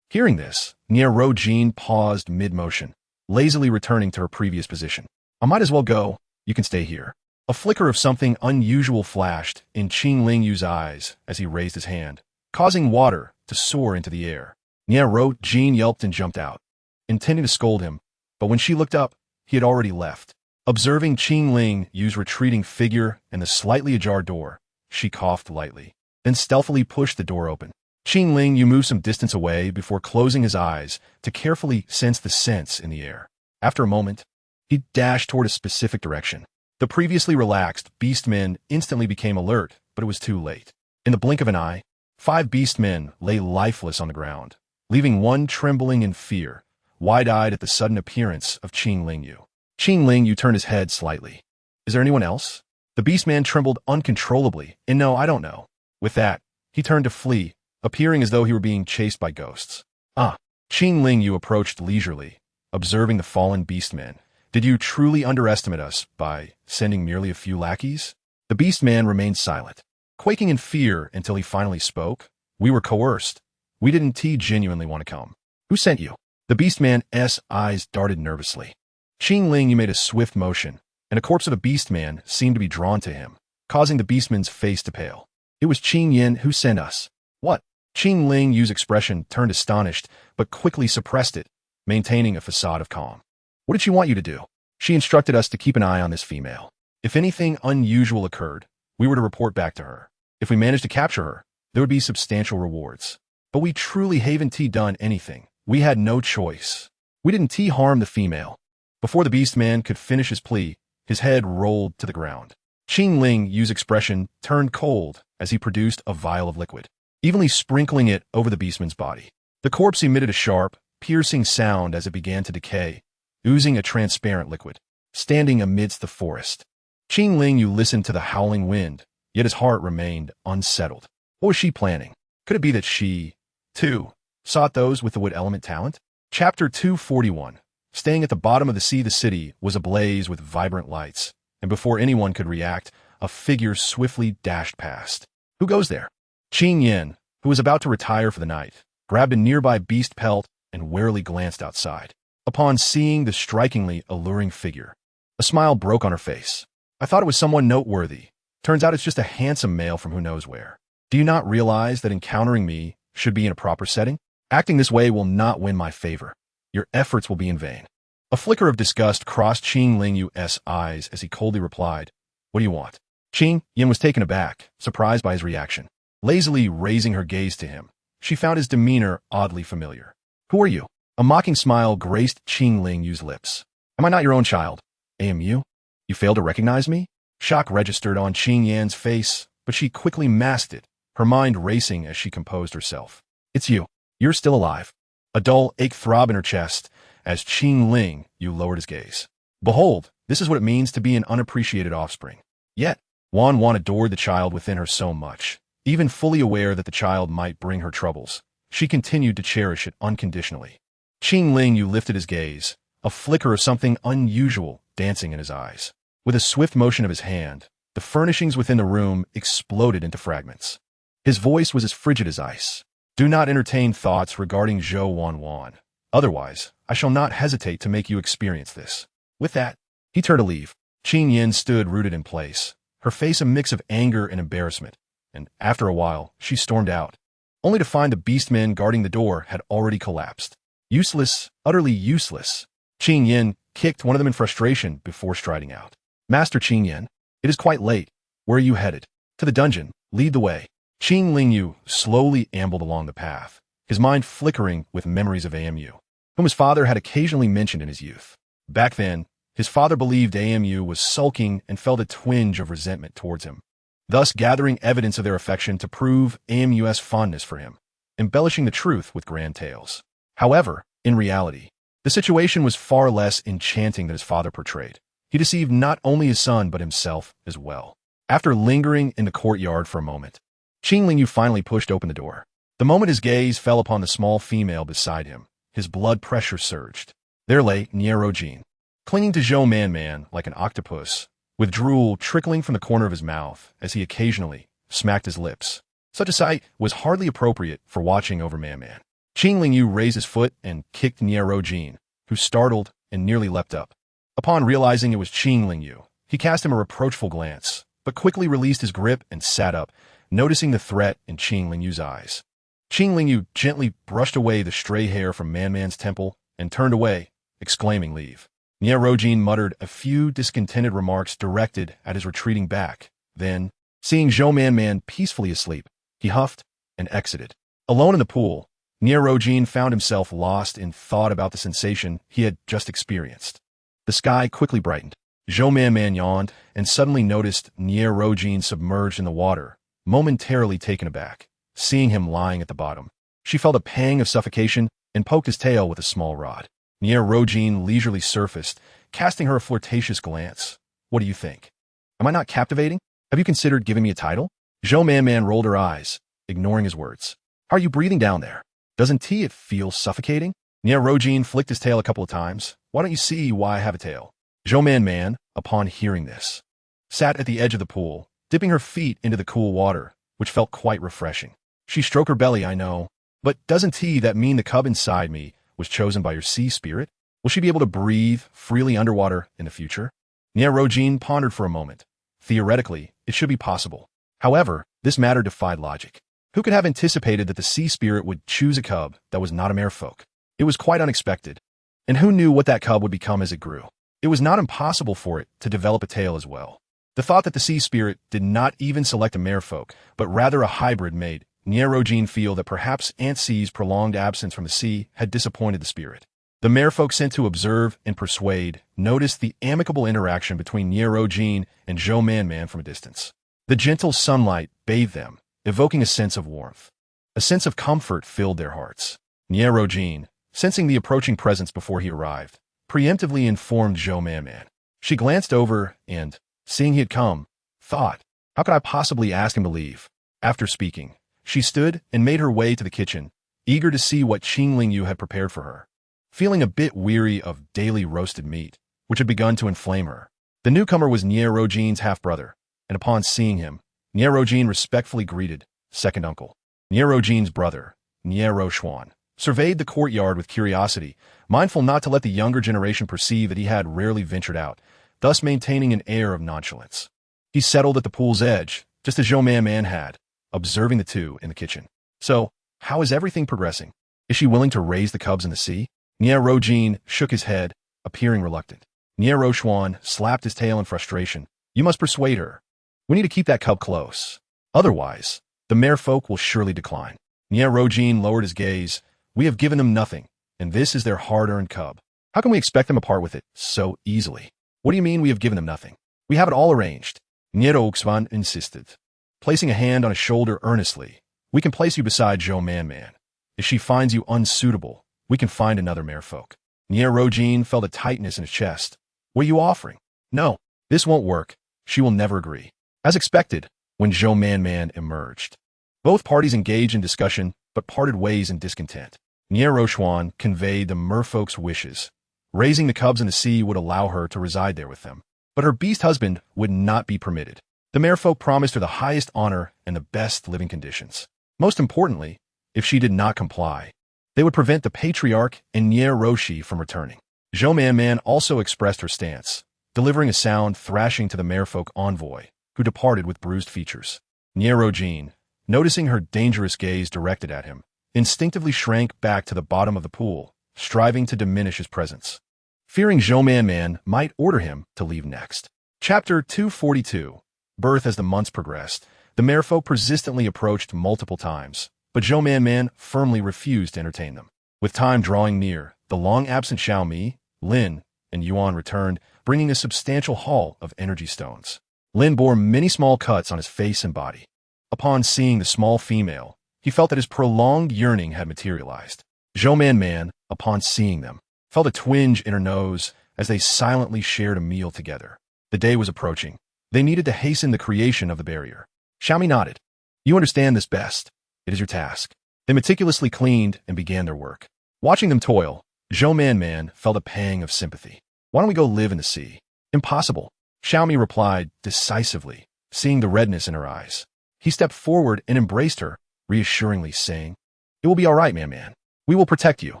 Hearing this, Arrogant paused mid-motion, lazily returning to her previous position. I might as well go. You can stay here. A flicker of something unusual flashed in Qing Lingyu's eyes as he raised his hand, causing water to soar into the air. Arrogant yelped and jumped out, intending to scold him, but when she looked up, he had already left. Observing Qing Lingyu's retreating figure and the slightly ajar door, she coughed lightly, then stealthily pushed the door open. Qing Lingyu moved some distance away before closing his eyes to carefully sense the scents in the air. After a moment, he dashed toward a specific direction. The previously relaxed Beastmen instantly became alert, but it was too late. In the blink of an eye, 5 Beastmen lay lifeless on the ground, leaving one trembling in fear, wide-eyed at the sudden appearance of Qing Lingyu. Qing Lingyu turned his head slightly. Is there anyone else? The Beastman trembled uncontrollably, and no, I don't know. With that, he turned to flee, appearing as though he were being chased by ghosts. Qing Lingyu approached leisurely, observing the fallen Beastman. Did you truly underestimate us by sending merely a few lackeys? The Beastman remained silent, quaking in fear until he finally spoke. We were coerced. We didn't genuinely want to come. Who sent you? The Beastman's eyes darted nervously. Qing Lingyu made a swift motion, and a corpse of a Beastman seemed to be drawn to him, causing the Beastman's face to pale. It was Qing Yin who sent us. What? Qing Lingyu's expression turned astonished, but quickly suppressed it, maintaining a facade of calm. What did she want you to do? She instructed us to keep an eye on this female. If anything unusual occurred, we were to report back to her. If we managed to capture her, there would be substantial rewards. But we truly haven't done anything. We had no choice. We didn't harm the female. Before the Beastman could finish his plea, his head rolled to the ground. Qing Lingyu's expression turned cold as he produced a vial of liquid, evenly sprinkling it over the Beastman's body. The corpse emitted a sharp, piercing sound as it began to decay, oozing a transparent liquid, standing amidst the forest. Qing Lingyu listened to the howling wind, yet his heart remained unsettled. What was she planning? Could it be that she, too, sought those with the wood element talent? Chapter 241. Staying at the bottom of the city was ablaze with vibrant lights, and before anyone could react, a figure swiftly dashed past. Who goes there? Qing Yin, who was about to retire for the night, grabbed a nearby beast pelt and warily glanced outside. Upon seeing the strikingly alluring figure, a smile broke on her face. I thought it was someone noteworthy. Turns out it's just a handsome male from who knows where. Do you not realize that encountering me should be in a proper setting? Acting this way will not win my favor. Your efforts will be in vain. A flicker of disgust crossed Qing Lingyu's eyes as he coldly replied, What do you want? Qing Yin was taken aback, surprised by his reaction. Lazily raising her gaze to him, she found his demeanor oddly familiar. Who are you? A mocking smile graced Qing Lingyu's lips. Am I not your own child? AMU? You failed to recognize me? Shock registered on Qing Yan's face, but she quickly masked it, her mind racing as she composed herself. It's you. You're still alive. A dull ache throbbed in her chest as Qing Lingyu lowered his gaze. Behold, this is what it means to be an unappreciated offspring. Yet, Wan adored the child within her so much. Even fully aware that the child might bring her troubles, she continued to cherish it unconditionally. Qing Lingyu lifted his gaze, a flicker of something unusual dancing in his eyes. With a swift motion of his hand, the furnishings within the room exploded into fragments. His voice was as frigid as ice. Do not entertain thoughts regarding Zhou Wan. Otherwise, I shall not hesitate to make you experience this. With that, he turned to leave. Qing Yin stood rooted in place, her face a mix of anger and embarrassment, and after a while, she stormed out, only to find the beastmen guarding the door had already collapsed. Useless, utterly useless. Qing Yin kicked one of them in frustration before striding out. Master Qing Yin, it is quite late. Where are you headed? To the dungeon. Lead the way. Qing Lingyu slowly ambled along the path, his mind flickering with memories of AMU, whom his father had occasionally mentioned in his youth. Back then, his father believed AMU was sulking and felt a twinge of resentment towards him, thus gathering evidence of their affection to prove AMU's fondness for him, embellishing the truth with grand tales. However, in reality, the situation was far less enchanting than his father portrayed. He deceived not only his son but himself as well. After lingering in the courtyard for a moment, Qing Lingyu finally pushed open the door. The moment his gaze fell upon the small female beside him, his blood pressure surged. There lay Arrogant, clinging to Zhou Man like an octopus, with drool trickling from the corner of his mouth as he occasionally smacked his lips. Such a sight was hardly appropriate for watching over Man. Qing Lingyu raised his foot and kicked Niarojin, who startled and nearly leapt up. Upon realizing it was Qing Lingyu, he cast him a reproachful glance, but quickly released his grip and sat up, noticing the threat in Qing Lingyu's eyes. Qing Lingyu gently brushed away the stray hair from Man-Man's temple and turned away, exclaiming, "Leave." Niarojin muttered a few discontented remarks directed at his retreating back. Then, seeing Zhou Man-Man peacefully asleep, he huffed and exited. Alone in the pool, Niarojin found himself lost in thought about the sensation he had just experienced. The sky quickly brightened. Zhou Man-Man yawned and suddenly noticed Niarojin submerged in the water, momentarily taken aback, seeing him lying at the bottom. She felt a pang of suffocation and poked his tail with a small rod. Niarojin leisurely surfaced, casting her a flirtatious glance. "What do you think? Am I not captivating? Have you considered giving me a title?" Zhou Man-Man rolled her eyes, ignoring his words. "How are you breathing down there? Doesn't it feel suffocating?" Niarojin flicked his tail a couple of times. "Why don't you see why I have a tail?" Zhou Man-Man, upon hearing this, sat at the edge of the pool, dipping her feet into the cool water, which felt quite refreshing. She stroked her belly, "I know, but doesn't that mean the cub inside me was chosen by your sea spirit? Will she be able to breathe freely underwater in the future?" Niarojin pondered for a moment. Theoretically, it should be possible. However, this matter defied logic. Who could have anticipated that the sea spirit would choose a cub that was not a merfolk? It was quite unexpected. And who knew what that cub would become as it grew? It was not impossible for it to develop a tail as well. The thought that the sea spirit did not even select a merfolk, but rather a hybrid made Niarojin feel that perhaps Aunt C's prolonged absence from the sea had disappointed the spirit. The merfolk sent to observe and persuade noticed the amicable interaction between Niarojin and Zhou Man-Man from a distance. The gentle sunlight bathed them, evoking a sense of warmth. A sense of comfort filled their hearts. Niarojin, sensing the approaching presence before he arrived, preemptively informed Zhou Man-Man. She glanced over and, seeing he had come, thought, "How could I possibly ask him to leave?" After speaking, she stood and made her way to the kitchen, eager to see what Qing Lingyu had prepared for her. Feeling a bit weary of daily roasted meat, which had begun to inflame her, the newcomer was Niarojin's half-brother, and upon seeing him, Niarojin respectfully greeted second uncle. Niarojin's brother, Niaroshuan, surveyed the courtyard with curiosity, mindful not to let the younger generation perceive that he had rarely ventured out, thus maintaining an air of nonchalance. He settled at the pool's edge, just as Zhou Man-Man had, observing the two in the kitchen. "So, how is everything progressing? Is she willing to raise the cubs in the sea?" Niarojin shook his head, appearing reluctant. Niaroshuan slapped his tail in frustration. "You must persuade her. We need to keep that cub close. Otherwise, the merfolk will surely decline." Niarojin lowered his gaze. "We have given them nothing, and this is their hard-earned cub. How can we expect them to part with it so easily?" "What do you mean we have given them nothing? We have it all arranged," Niaroshuan insisted, placing a hand on his shoulder earnestly. "We can place you beside Zhou Man-Man. If she finds you unsuitable, we can find another merfolk." Niarojin felt a tightness in his chest. "What are you offering?" "No, this won't work. She will never agree." As expected, when Zhou Man-Man emerged, both parties engaged in discussion but parted ways in discontent. Niaroshuan conveyed the merfolk's wishes. Raising the cubs in the sea would allow her to reside there with them, but her beast husband would not be permitted. The merfolk promised her the highest honor and the best living conditions. Most importantly, if she did not comply, they would prevent the patriarch and Niaroshi from returning. Zhou Man-Man also expressed her stance, delivering a sound thrashing to the merfolk envoy, who departed with bruised features. Niarojin, noticing her dangerous gaze directed at him, instinctively shrank back to the bottom of the pool, striving to diminish his presence, fearing Zhou Man-Man might order him to leave next. Chapter 242. Birth. As the months progressed, the merfolk persistently approached multiple times, but Zhou Man-Man firmly refused to entertain them. With time drawing near, the long-absent Xiaomi, Lin, and Yuan returned, bringing a substantial haul of energy stones. Lin bore many small cuts on his face and body. Upon seeing the small female, he felt that his prolonged yearning had materialized. Zhou Man-Man, upon seeing them, felt a twinge in her nose as they silently shared a meal together. The day was approaching. They needed to hasten the creation of the barrier. Xiaomi nodded. "You understand this best. It is your task." They meticulously cleaned and began their work. Watching them toil, Zhou Man-Man felt a pang of sympathy. "Why don't we go live in the sea?" "Impossible," Xiaomi replied decisively, seeing the redness in her eyes. He stepped forward and embraced her, reassuringly saying, "It will be all right, Man-Man. We will protect you.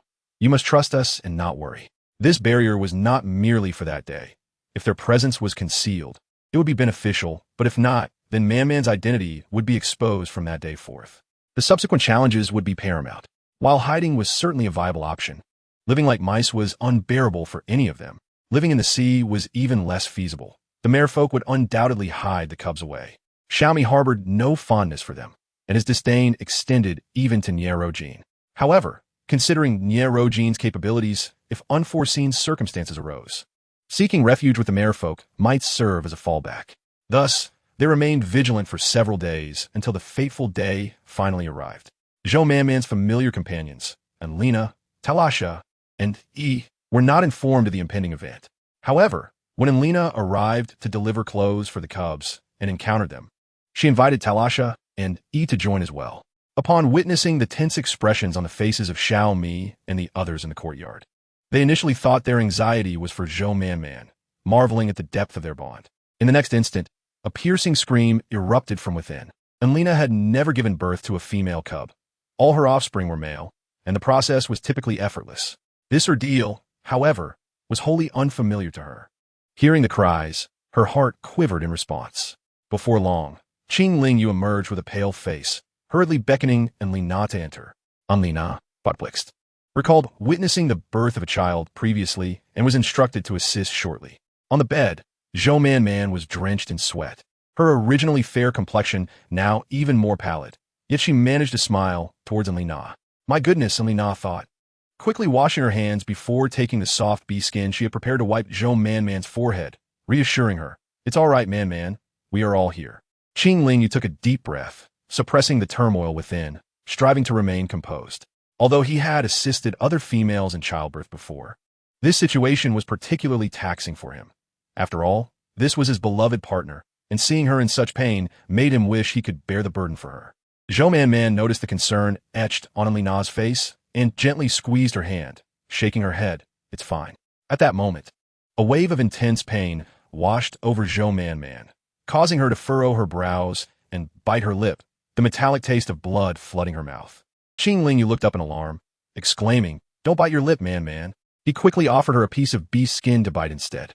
You must trust us and not worry. This barrier was not merely for that day. If their presence was concealed, it would be beneficial, but if not, then Man-Man's identity would be exposed from that day forth. The subsequent challenges would be paramount. While hiding was certainly a viable option, living like mice was unbearable for any of them. Living in the sea was even less feasible. The merfolk would undoubtedly hide the cubs away. Xiaomi harbored no fondness for them, and his disdain extended even to Nierojin. However, considering Nierojin's capabilities, if unforeseen circumstances arose, seeking refuge with the merfolk might serve as a fallback. Thus, they remained vigilant for several days until the fateful day finally arrived. Zhou Man-Man's familiar companions, Enlina, Talasha, and Yi, were not informed of the impending event. However, when Enlina arrived to deliver clothes for the cubs and encountered them, she invited Talasha and Yi to join as well. Upon witnessing the tense expressions on the faces of Xiao Mi and the others in the courtyard, they initially thought their anxiety was for Zhou Man-Man, marveling at the depth of their bond. In the next instant, a piercing scream erupted from within. Enlina had never given birth to a female cub. All her offspring were male, and the process was typically effortless. This ordeal, however, was wholly unfamiliar to her. Hearing the cries, her heart quivered in response. Before long, Qing Lingyu emerged with a pale face, hurriedly beckoning Enlina to enter. Enlina, perplexed, recalled witnessing the birth of a child previously and was instructed to assist shortly. On the bed, Zhou Man-Man was drenched in sweat, her originally fair complexion now even more pallid, yet she managed to smile towards Enlina. My goodness, Enlina thought, quickly washing her hands before taking the soft bee skin she had prepared to wipe Zhou Man-Man's forehead, reassuring her, "It's all right, Man-Man. We are all here." Qing Lingyu took a deep breath, suppressing the turmoil within, striving to remain composed. Although he had assisted other females in childbirth before, this situation was particularly taxing for him. After all, this was his beloved partner, and seeing her in such pain made him wish he could bear the burden for her. Zhou Man-Man noticed the concern etched on Enlina's face and gently squeezed her hand, shaking her head. "It's fine." At that moment, a wave of intense pain washed over Zhou Man-Man, causing her to furrow her brows and bite her lip, the metallic taste of blood flooding her mouth. Qing Lingyu looked up in alarm, exclaiming, "Don't bite your lip, Man-Man." He quickly offered her a piece of beast skin to bite instead.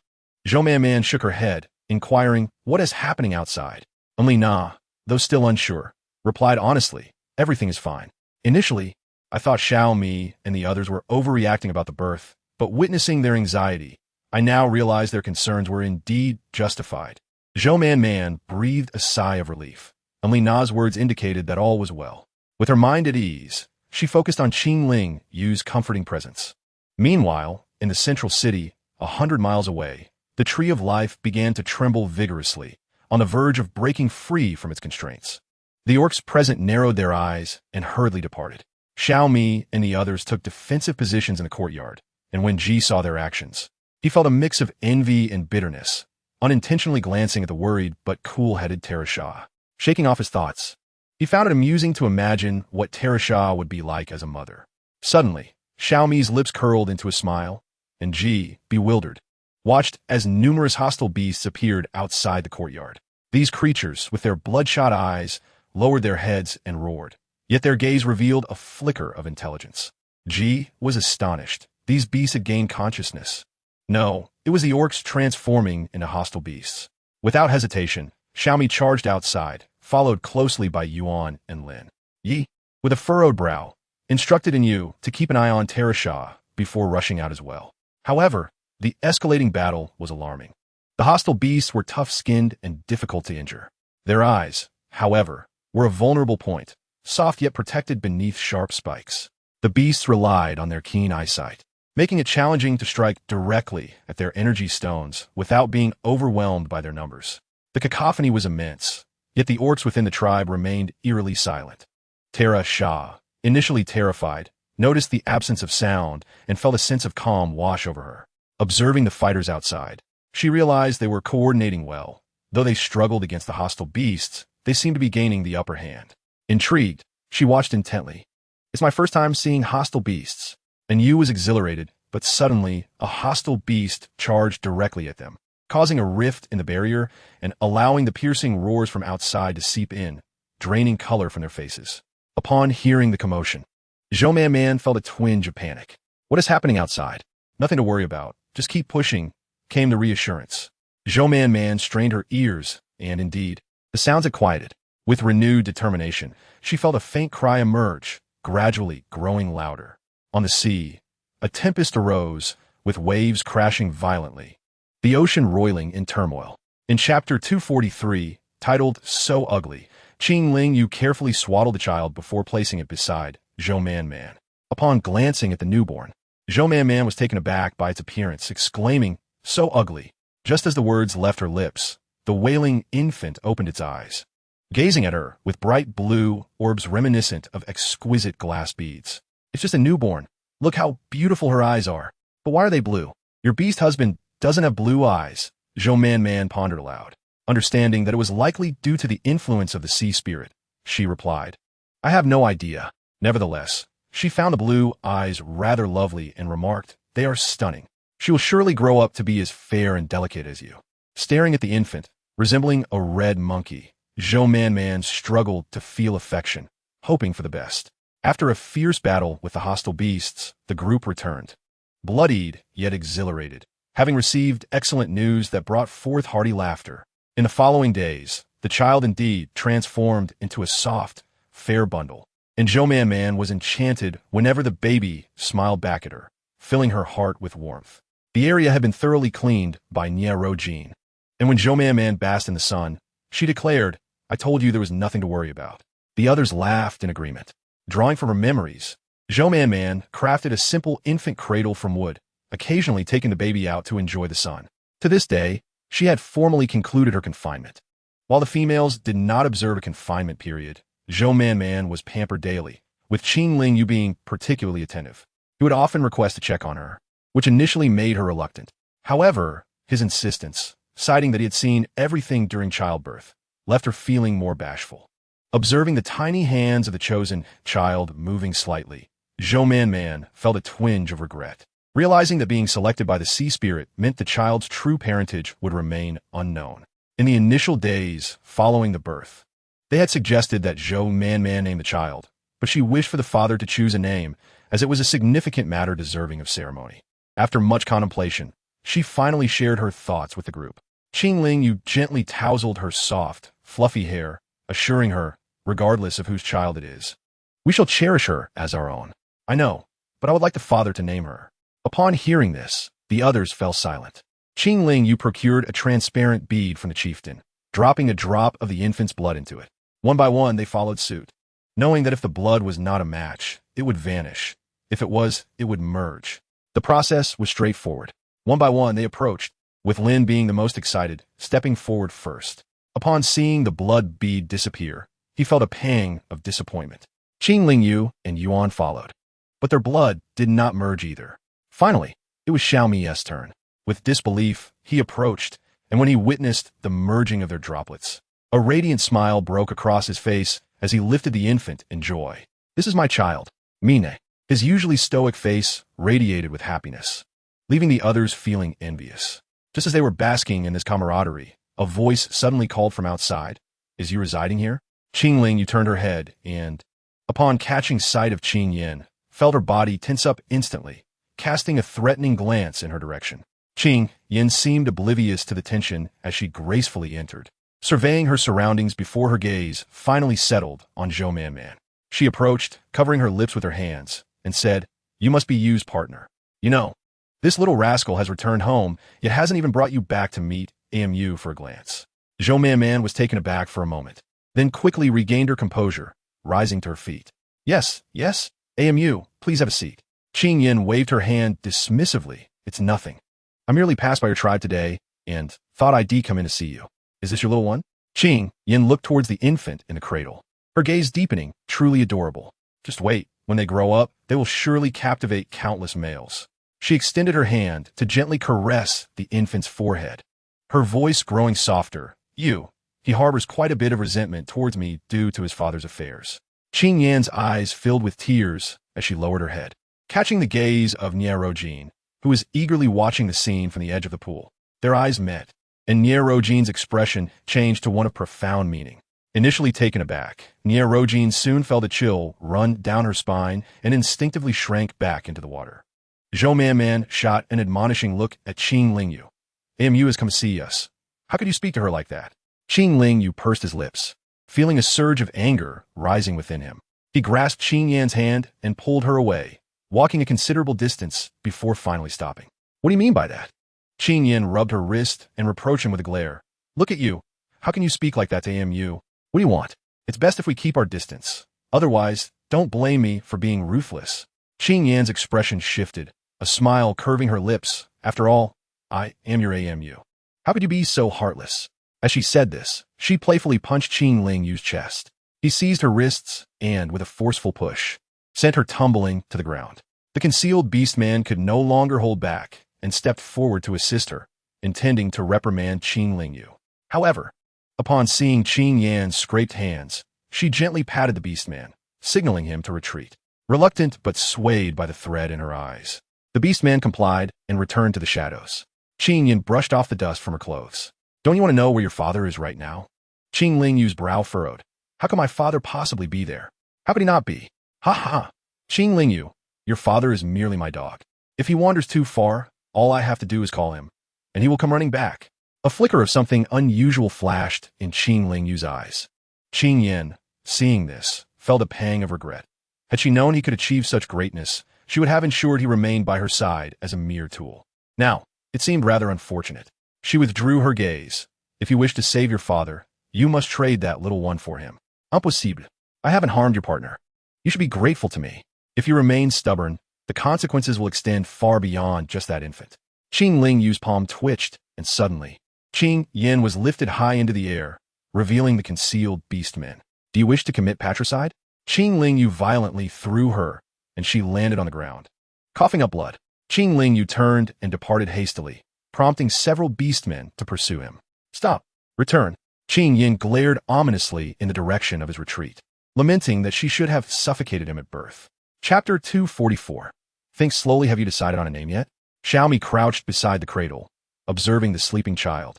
Zhou Man-Man shook her head, inquiring, "What is happening outside?" Enlina, though still unsure, replied honestly, "Everything is fine. Initially, I thought Xiao Mi and the others were overreacting about the birth, but witnessing their anxiety, I now realize their concerns were indeed justified." Zhou Man-Man breathed a sigh of relief. Enlina's words indicated that all was well. With her mind at ease, she focused on Qing Lingyu's comforting presence. Meanwhile, in the central city, 100 miles away, the tree of life began to tremble vigorously, on the verge of breaking free from its constraints. The orcs present narrowed their eyes and hurriedly departed. Xiao Mi and the others took defensive positions in the courtyard, and when Ji saw their actions, he felt a mix of envy and bitterness, unintentionally glancing at the worried but cool-headed Talasha. Shaking off his thoughts, he found it amusing to imagine what Talasha would be like as a mother. Suddenly, Xiao Mi's lips curled into a smile, and Ji, bewildered, watched as numerous hostile beasts appeared outside the courtyard. These creatures, with their bloodshot eyes, lowered their heads and roared, yet their gaze revealed a flicker of intelligence. Ji was astonished. These beasts had gained consciousness. No, it was the orcs transforming into hostile beasts. Without hesitation, Xiao Mi charged outside, followed closely by Yuan and Lin. Yi, with a furrowed brow, instructed Yu to keep an eye on Talasha before rushing out as well. However, the escalating battle was alarming. The hostile beasts were tough-skinned and difficult to injure. Their eyes, however, were a vulnerable point, soft yet protected beneath sharp spikes. The beasts relied on their keen eyesight, making it challenging to strike directly at their energy stones without being overwhelmed by their numbers. The cacophony was immense, yet the orcs within the tribe remained eerily silent. Talasha, initially terrified, noticed the absence of sound and felt a sense of calm wash over her. Observing the fighters outside, she realized they were coordinating well. Though they struggled against the hostile beasts, they seemed to be gaining the upper hand. Intrigued, she watched intently. "It's my first time seeing hostile beasts." And Yu was exhilarated, but suddenly a hostile beast charged directly at them, causing a rift in the barrier and allowing the piercing roars from outside to seep in, draining color from their faces. Upon hearing the commotion, Zhou Man felt a twinge of panic. What is happening outside? Nothing to worry about. Just keep pushing, came the reassurance. Zhou Man strained her ears, and indeed, the sounds had quieted. With renewed determination, she felt a faint cry emerge, gradually growing louder. On the sea, a tempest arose, with waves crashing violently, the ocean roiling in turmoil. In Chapter 243, titled So Ugly, Qing Ling Yu carefully swaddled the child before placing it beside Zhou Man. Upon glancing at the newborn, Zhou Man was taken aback by its appearance, exclaiming, "So ugly." Just as the words left her lips, the wailing infant opened its eyes, gazing at her with bright blue orbs reminiscent of exquisite glass beads. "It's just a newborn. Look how beautiful her eyes are. But why are they blue? Your beast husband doesn't have blue eyes," Zhou Man pondered aloud. Understanding that it was likely due to the influence of the sea spirit, she replied, "I have no idea." Nevertheless, she found the blue eyes rather lovely and remarked, "They are stunning. She will surely grow up to be as fair and delicate as you." Staring at the infant, resembling a red monkey, Zhou Man struggled to feel affection, hoping for the best. After a fierce battle with the hostile beasts, the group returned, bloodied yet exhilarated, having received excellent news that brought forth hearty laughter. In the following days, the child indeed transformed into a soft, fair bundle, and Zhou Man was enchanted whenever the baby smiled back at her, filling her heart with warmth. The area had been thoroughly cleaned by Rojin, and when Zhou Man basked in the sun, she declared, "I told you there was nothing to worry about." The others laughed in agreement. Drawing from her memories, Zhou Man crafted a simple infant cradle from wood, occasionally taking the baby out to enjoy the sun. To this day, she had formally concluded her confinement. While the females did not observe a confinement period, Zhou Man was pampered daily, with Qing Ling Yu being particularly attentive. He would often request to check on her, which initially made her reluctant. However, his insistence, citing that he had seen everything during childbirth, left her feeling more bashful. Observing the tiny hands of the chosen child moving slightly, Zhou Man felt a twinge of regret, realizing that being selected by the sea spirit meant the child's true parentage would remain unknown. In the initial days following the birth, they had suggested that Zhou Man name the child, but she wished for the father to choose a name, as it was a significant matter deserving of ceremony. After much contemplation, she finally shared her thoughts with the group. Qing Ling Yu gently tousled her soft, fluffy hair, assuring her, regardless of whose child it is, "We shall cherish her as our own." "I know, but I would like the father to name her." Upon hearing this, the others fell silent. Qing Ling Yu procured a transparent bead from the chieftain, dropping a drop of the infant's blood into it. One by one, they followed suit, knowing that if the blood was not a match, it would vanish. If it was, it would merge. The process was straightforward. One by one, they approached, with Lin being the most excited, stepping forward first. Upon seeing the blood bead disappear, he felt a pang of disappointment. Qing Ling Yu and Yuan followed, but their blood did not merge either. Finally, it was Xiao Mi's turn. With disbelief, he approached, and when he witnessed the merging of their droplets, a radiant smile broke across his face as he lifted the infant in joy. "This is my child, Mine." His usually stoic face radiated with happiness, leaving the others feeling envious. Just as they were basking in this camaraderie, a voice suddenly called from outside, "Is you residing here?" Qing Ling Yu turned her head and, upon catching sight of Qing Yin, felt her body tense up instantly, casting a threatening glance in her direction. Qing Yin seemed oblivious to the tension as she gracefully entered, surveying her surroundings before her gaze finally settled on Zhou Man. She approached, covering her lips with her hands, and said, "You must be Yu's partner. You know, this little rascal has returned home, yet hasn't even brought you back to meet Yu for a glance." Zhou Man was taken aback for a moment, then quickly regained her composure, rising to her feet. Yes, Yu, please have a seat." Qing Yin waved her hand dismissively. "It's nothing. I merely passed by your tribe today, and thought I'd come in to see you. Is this your little one?" Qing Yin looked towards the infant in the cradle, her gaze deepening, truly adorable. "Just wait. When they grow up, they will surely captivate countless males." She extended her hand to gently caress the infant's forehead, her voice growing softer. "He harbors quite a bit of resentment towards me due to his father's affairs." Qing Yan's eyes filled with tears as she lowered her head, catching the gaze of Rojin, who was eagerly watching the scene from the edge of the pool. Their eyes met, and Rojin's expression changed to one of profound meaning. Initially taken aback, Rojin soon felt a chill run down her spine and instinctively shrank back into the water. Zhou Man shot an admonishing look at Qing Lingyu. AMU has come to see us. How could you speak to her like that? Qing Lingyu pursed his lips, feeling a surge of anger rising within him. He grasped Qing Yan's hand and pulled her away, walking a considerable distance before finally stopping. What do you mean by that? Qing Yan rubbed her wrist and reproached him with a glare. Look at you. How can you speak like that to AMU? What do you want? It's best if we keep our distance. Otherwise, don't blame me for being ruthless. Qing Yan's expression shifted, a smile curving her lips. After all, I am your AMU. How could you be so heartless? As she said this, she playfully punched Qing Lingyu's chest. He seized her wrists and, with a forceful push, sent her tumbling to the ground. The concealed Beastman could no longer hold back and stepped forward to assist her, intending to reprimand Qing Lingyu. However, upon seeing Qing Yan's scraped hands, she gently patted the Beastman, signaling him to retreat. Reluctant but swayed by the thread in her eyes, the Beastman complied and returned to the shadows. Qing Yan brushed off the dust from her clothes. Don't you want to know where your father is right now? Qing Lingyu's brow furrowed. How could my father possibly be there? How could he not be? Ha ha! Qing Lingyu, your father is merely my dog. If he wanders too far, all I have to do is call him, and he will come running back. A flicker of something unusual flashed in Qing Lingyu's eyes. Qing Yan, seeing this, felt a pang of regret. Had she known he could achieve such greatness, she would have ensured he remained by her side as a mere tool. Now, it seemed rather unfortunate. She withdrew her gaze. If you wish to save your father, you must trade that little one for him. Impossible. I haven't harmed your partner. You should be grateful to me. If you remain stubborn, the consequences will extend far beyond just that infant. Qing Lingyu's palm twitched, and suddenly, Qing Yan was lifted high into the air, revealing the concealed Beastman. Do you wish to commit patricide? Qing Lingyu violently threw her, and she landed on the ground. Coughing up blood, Qing Lingyu turned and departed hastily, prompting several Beastmen to pursue him. Stop! Return! Qing Yan glared ominously in the direction of his retreat, lamenting that she should have suffocated him at birth. Chapter 244. Think slowly. Have you decided on a name yet? Xiaomi crouched beside the cradle, observing the sleeping child,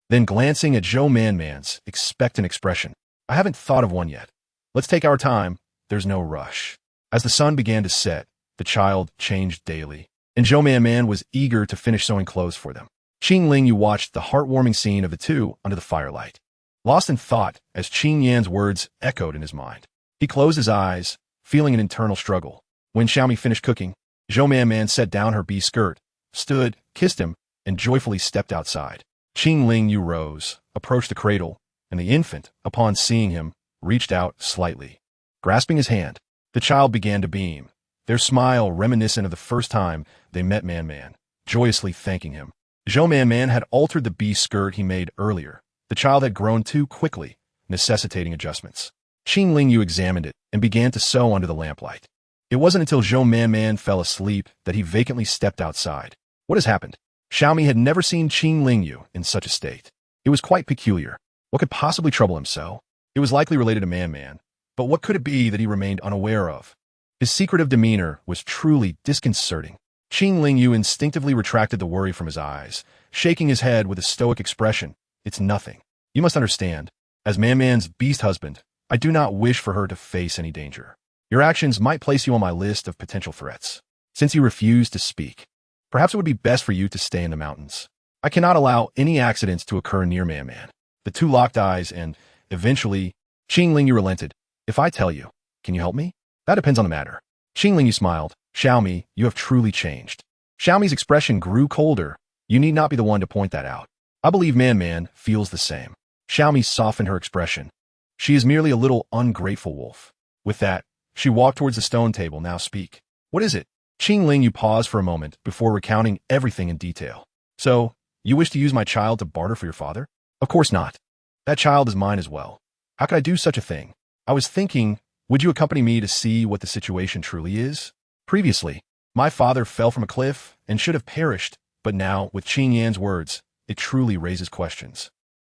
then glancing at Zhou Man's expectant expression. I haven't thought of one yet. Let's take our time. There's no rush. As the sun began to set, the child changed daily, and Zhou Man was eager to finish sewing clothes for them. Qing Lingyu watched the heartwarming scene of the two under the firelight, lost in thought as Qing Yan's words echoed in his mind. He closed his eyes, feeling an internal struggle. When Xiaomi finished cooking, Zhou Man set down her bee skirt, stood, kissed him, and joyfully stepped outside. Qing Lingyu rose, approached the cradle, and the infant, upon seeing him, reached out slightly. Grasping his hand, the child began to beam, their smile reminiscent of the first time they met Man, joyously thanking him. Zhou Man had altered the bee skirt he made earlier. The child had grown too quickly, necessitating adjustments. Qing Lingyu examined it and began to sew under the lamplight. It wasn't until Zhou Man fell asleep that he vacantly stepped outside. What has happened? Xiaomi had never seen Qing Lingyu in such a state. It was quite peculiar. What could possibly trouble him so? It was likely related to Man, but what could it be that he remained unaware of? His secretive demeanor was truly disconcerting. Qing Lingyu instinctively retracted the worry from his eyes, shaking his head with a stoic expression. It's nothing. You must understand, as Man's beast husband, I do not wish for her to face any danger. Your actions might place you on my list of potential threats. Since you refuse to speak, perhaps it would be best for you to stay in the mountains. I cannot allow any accidents to occur near Man. The two locked eyes and, eventually, Qing Lingyu relented. If I tell you, can you help me? That depends on the matter. Qing Lingyu smiled. Xiaomi, you have truly changed. Xiaomi's expression grew colder. You need not be the one to point that out. I believe Man feels the same. Xiaomi softened her expression. She is merely a little ungrateful wolf. With that, she walked towards the stone table. Now speak. What is it? Qing Lingyu paused for a moment before recounting everything in detail. So, you wish to use my child to barter for your father? Of course not. That child is mine as well. How could I do such a thing? I was thinking, would you accompany me to see what the situation truly is? Previously, my father fell from a cliff and should have perished, but now, with Qing Yan's words, it truly raises questions.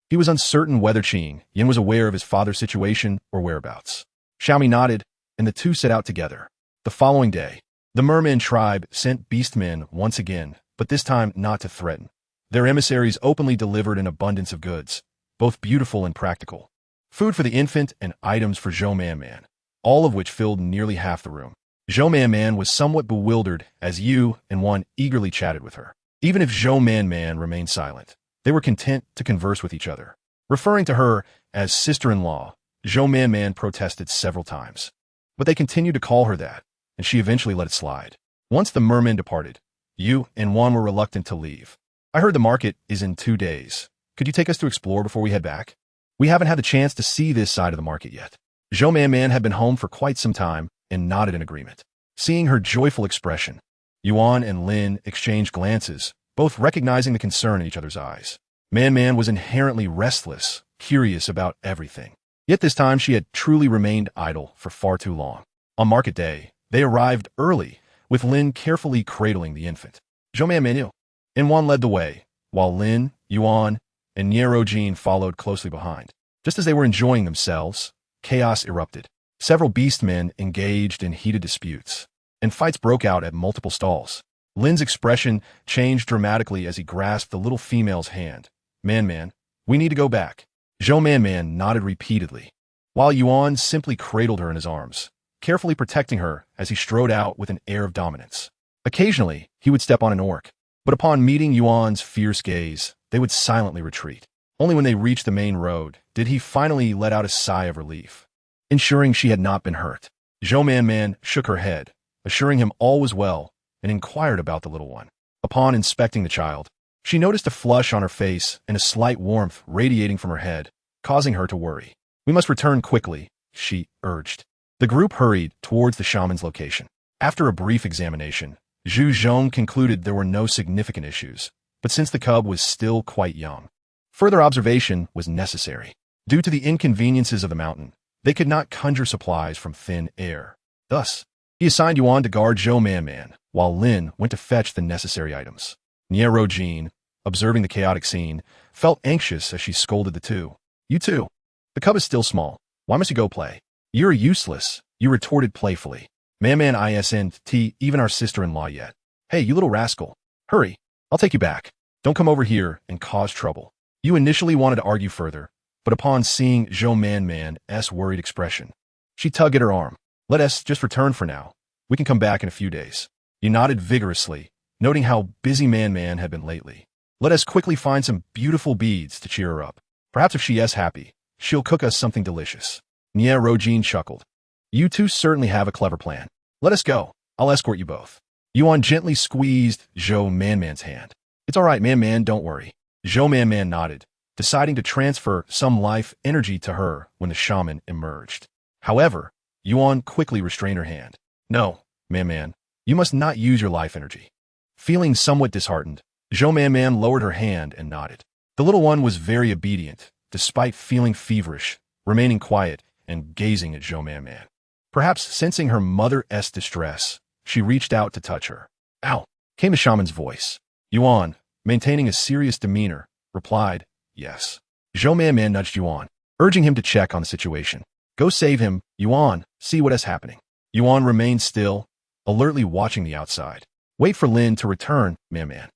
He was uncertain whether Qing Yan was aware of his father's situation or whereabouts. Xiaomi nodded, and the two set out together. The following day, the Merman tribe sent Beastmen once again, but this time not to threaten. Their emissaries openly delivered an abundance of goods, both beautiful and practical. food for the infant, and items for Zhou Man Man, all of which filled nearly half the room. Zhou Man Man was somewhat bewildered as Yu and Wan eagerly chatted with her. Even if Zhou Man Man remained silent, they were content to converse with each other. Referring to her as sister-in-law, Zhou Man Man protested several times. But they continued to call her that, and she eventually let it slide. Once the merman departed, Yu and Wan were reluctant to leave. I heard the market is in 2 days. Could you take us to explore before we head back? We haven't had the chance to see this side of the market yet. Zhou Man Man had been home for quite some time and nodded in agreement. Seeing her joyful expression, Yuan and Lin exchanged glances, both recognizing the concern in each other's eyes. Man Man was inherently restless, curious about everything. Yet this time she had truly remained idle for far too long. On market day, they arrived early, with Lin carefully cradling the infant. Zhou Man Man knew. And Wan led the way, while Lin, Yuan, and Niero followed closely behind. Just as they were enjoying themselves, chaos erupted. Several beastmen engaged in heated disputes, and fights broke out at multiple stalls. Lin's expression changed dramatically as he grasped the little female's hand. Man Man, we need to go back. Zhou Man Man nodded repeatedly, while Yuan simply cradled her in his arms, carefully protecting her as he strode out with an air of dominance. Occasionally, he would step on an orc, but upon meeting Yuan's fierce gaze, they would silently retreat. Only when they reached the main road did he finally let out a sigh of relief, ensuring she had not been hurt. Zhou Man Man shook her head, assuring him all was well, and inquired about the little one. Upon inspecting the child, she noticed a flush on her face and a slight warmth radiating from her head, causing her to worry. We must return quickly, she urged. The group hurried towards the shaman's location. After a brief examination, Zhu Zhong concluded there were no significant issues, but since the cub was still quite young, further observation was necessary. Due to the inconveniences of the mountain, they could not conjure supplies from thin air. Thus, he assigned Yuan to guard Zhou Man Man, while Lin went to fetch the necessary items. Niero, observing the chaotic scene, felt anxious as she scolded the two. You two, the cub is still small. Why must you go play? You're useless, you retorted playfully. Man isn't even our sister-in-law yet. Hey, you little rascal. Hurry, I'll take you back. Don't come over here and cause trouble. You initially wanted to argue further, but upon seeing Zhou Man Man's worried expression, she tugged at her arm. Let us just return for now. We can come back in a few days. You nodded vigorously, noting how busy Man had been lately. Let us quickly find some beautiful beads to cheer her up. Perhaps if she is happy, she'll cook us something delicious. Niero chuckled. You two certainly have a clever plan. Let us go. I'll escort you both. Yuan gently squeezed Zhou Man Man's hand. It's all right, Man, don't worry. Zhou Man Man nodded, deciding to transfer some life energy to her when the shaman emerged. However, Yuan quickly restrained her hand. No, Man, you must not use your life energy. Feeling somewhat disheartened, Zhou Man lowered her hand and nodded. The little one was very obedient, despite feeling feverish, remaining quiet and gazing at Zhou Man. Perhaps sensing her mother's distress, she reached out to touch her. Ow! Came the shaman's voice. Yuan, maintaining a serious demeanor, replied, yes. Zhou Man nudged Yuan, urging him to check on the situation. Go save him, Yuan, see what is happening. Yuan remained still, alertly watching the outside. Wait for Lin to return, Man.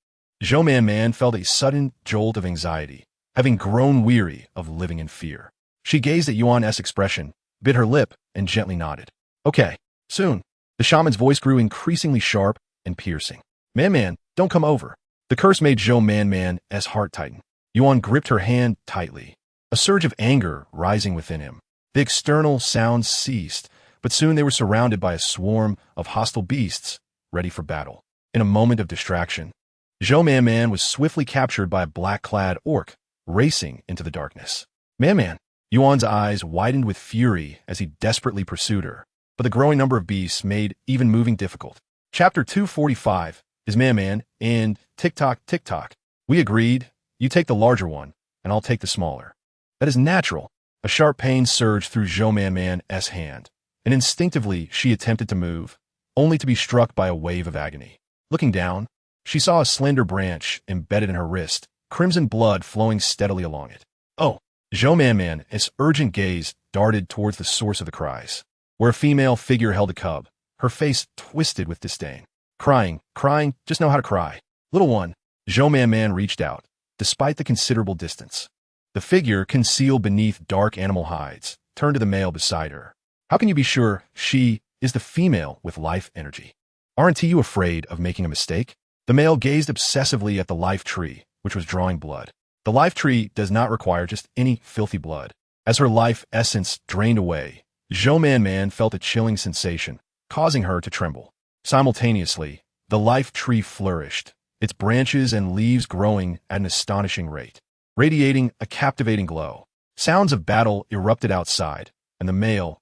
Zhou Man felt a sudden jolt of anxiety, having grown weary of living in fear. She gazed at Yuan's expression, bit her lip, and gently nodded. Okay, soon. The shaman's voice grew increasingly sharp and piercing. Man, don't come over. The curse made Zhou Man's heart tighten. Yuan gripped her hand tightly, a surge of anger rising within him. The external sounds ceased, but soon they were surrounded by a swarm of hostile beasts, ready for battle. In a moment of distraction, Zhou Man was swiftly captured by a black-clad orc, racing into the darkness. Man, Yuan's eyes widened with fury as he desperately pursued her, but the growing number of beasts made even moving difficult. Chapter 245 is Man and tick-tock. We agreed, you take the larger one, and I'll take the smaller. That is natural. A sharp pain surged through Zhou Man's hand, and instinctively she attempted to move, only to be struck by a wave of agony. Looking down, she saw a slender branch embedded in her wrist, crimson blood flowing steadily along it. Oh! Zhou Man's urgent gaze darted towards the source of the cries, where a female figure held a cub, her face twisted with disdain. Crying, just know how to cry. Little one, Zhou Man reached out, despite the considerable distance. The figure, concealed beneath dark animal hides, turned to the male beside her. How can you be sure she is the female with life energy? Aren't you afraid of making a mistake? The male gazed obsessively at the life tree, which was drawing blood. The life tree does not require just any filthy blood. As her life essence drained away, Zhou Man felt a chilling sensation, causing her to tremble. Simultaneously, the life tree flourished, its branches and leaves growing at an astonishing rate, radiating a captivating glow. Sounds of battle erupted outside, and the male's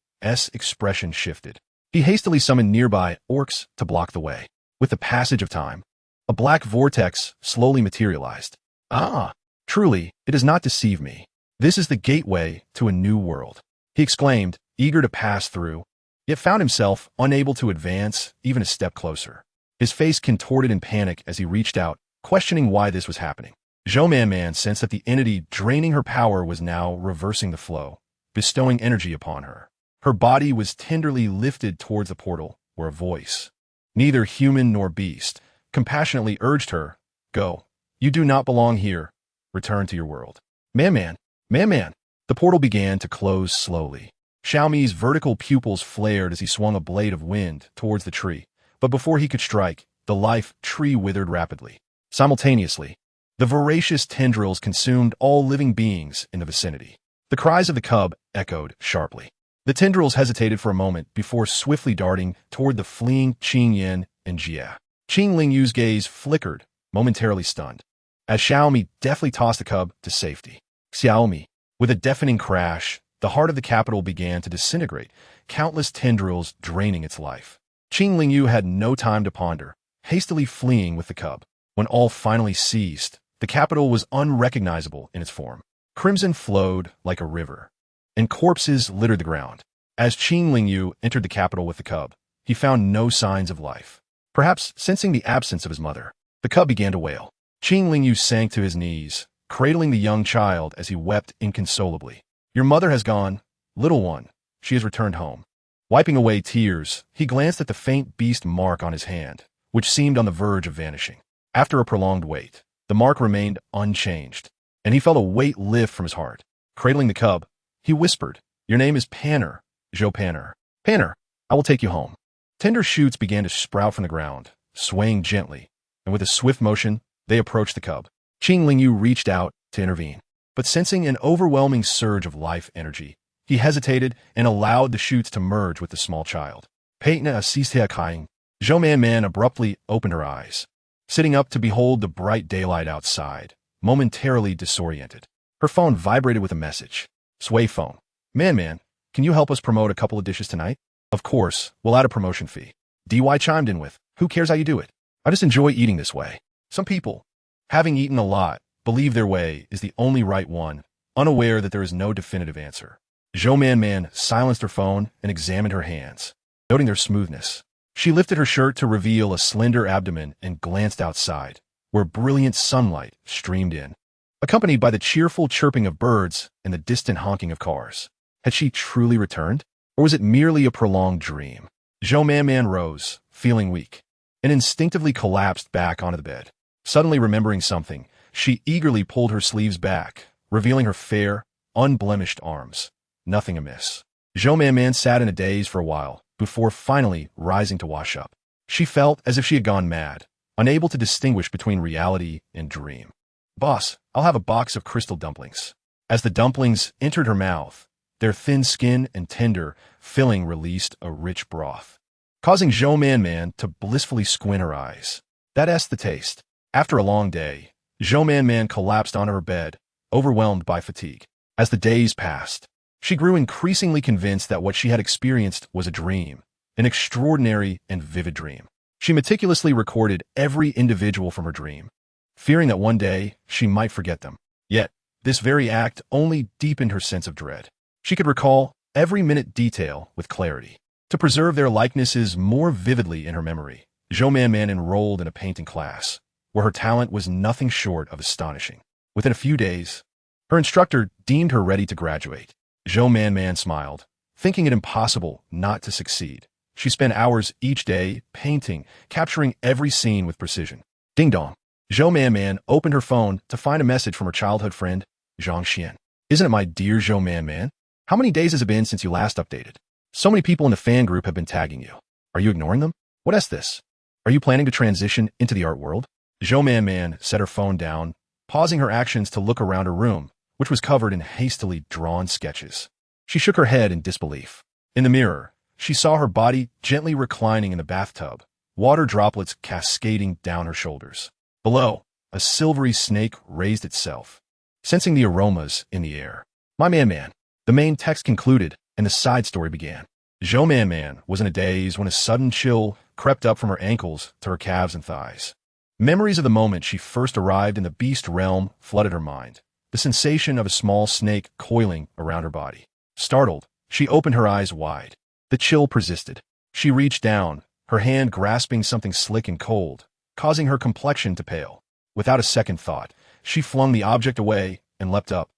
expression shifted. He hastily summoned nearby orcs to block the way. With the passage of time, a black vortex slowly materialized. Ah, truly, it does not deceive me. This is the gateway to a new world, he exclaimed, eager to pass through, yet found himself unable to advance even a step closer. His face contorted in panic as he reached out, questioning why this was happening. Zhou Man sensed that the entity draining her power was now reversing the flow, bestowing energy upon her. Her body was tenderly lifted towards the portal, where a voice, neither human nor beast, compassionately urged her, "Go. You do not belong here. Return to your world." Man. The portal began to close slowly. Xiaomi's vertical pupils flared as he swung a blade of wind towards the tree, but before he could strike, the life tree withered rapidly. Simultaneously, the voracious tendrils consumed all living beings in the vicinity. The cries of the cub echoed sharply. The tendrils hesitated for a moment before swiftly darting toward the fleeing Qing Yin and Jia. Qing Lingyu's gaze flickered, momentarily stunned, as Xiaomi deftly tossed the cub to safety. Xiaomi, with a deafening crash, the heart of the capital began to disintegrate, countless tendrils draining its life. Qing Lingyu had no time to ponder, hastily fleeing with the cub. When all finally ceased, the capital was unrecognizable in its form. Crimson flowed like a river, and corpses littered the ground. As Qing Lingyu entered the capital with the cub, he found no signs of life. Perhaps sensing the absence of his mother, the cub began to wail. Qing Lingyu sank to his knees, cradling the young child as he wept inconsolably. "Your mother has gone, little one. She has returned home." Wiping away tears, he glanced at the faint beast mark on his hand, which seemed on the verge of vanishing. After a prolonged wait, the mark remained unchanged, and he felt a weight lift from his heart. Cradling the cub, he whispered, "Your name is Panner, Zhou Panner. Panner, I will take you home." Tender shoots began to sprout from the ground, swaying gently, and with a swift motion, they approached the cub. Qing Lingyu reached out to intervene, but sensing an overwhelming surge of life energy, he hesitated and allowed the shoots to merge with the small child. Peitna assistia kaing. Zhou Man abruptly opened her eyes, sitting up to behold the bright daylight outside, momentarily disoriented. Her phone vibrated with a message. "Sway phone. Man, can you help us promote a couple of dishes tonight?" "Of course, we'll add a promotion fee." DY chimed in with, "Who cares how you do it? I just enjoy eating this way." Some people, having eaten a lot, believe their way is the only right one, unaware that there is no definitive answer. Zhou Man silenced her phone and examined her hands, noting their smoothness. She lifted her shirt to reveal a slender abdomen and glanced outside, where brilliant sunlight streamed in, accompanied by the cheerful chirping of birds and the distant honking of cars. Had she truly returned, or was it merely a prolonged dream? Zhou Man rose, feeling weak, and instinctively collapsed back onto the bed. Suddenly remembering something, she eagerly pulled her sleeves back, revealing her fair, unblemished arms. Nothing amiss. Zhou Man sat in a daze for a while, before finally rising to wash up. She felt as if she had gone mad, unable to distinguish between reality and dream. "Boss, I'll have a box of crystal dumplings." As the dumplings entered her mouth, their thin skin and tender filling released a rich broth, causing Zhou Man to blissfully squint her eyes. That's the taste. After a long day, Zhou Man collapsed onto her bed, overwhelmed by fatigue. As the days passed, she grew increasingly convinced that what she had experienced was a dream, an extraordinary and vivid dream. She meticulously recorded every individual from her dream, fearing that one day she might forget them. Yet, this very act only deepened her sense of dread. She could recall every minute detail with clarity. To preserve their likenesses more vividly in her memory, Zhou Man enrolled in a painting class, where her talent was nothing short of astonishing. Within a few days, her instructor deemed her ready to graduate. Zhou Man smiled, thinking it impossible not to succeed. She spent hours each day painting, capturing every scene with precision. Ding dong. Zhou Man opened her phone to find a message from her childhood friend, Zhang Xian. Isn't it my dear Zhou Man? How many days has it been since you last updated? So many people in the fan group have been tagging you. Are you ignoring them? What is this? Are you planning to transition into the art world? Zhou Man set her phone down, pausing her actions to look around her room, which was covered in hastily drawn sketches. She shook her head in disbelief. In the mirror, she saw her body gently reclining in the bathtub, water droplets cascading down her shoulders. Below, a silvery snake raised itself, sensing the aromas in the air. My man. The main text concluded, and the side story began. Zhou Man was in a daze when a sudden chill crept up from her ankles to her calves and thighs. Memories of the moment she first arrived in the beast realm flooded her mind, the sensation of a small snake coiling around her body. Startled, she opened her eyes wide. The chill persisted. She reached down, her hand grasping something slick and cold, causing her complexion to pale. Without a second thought, she flung the object away and leapt up.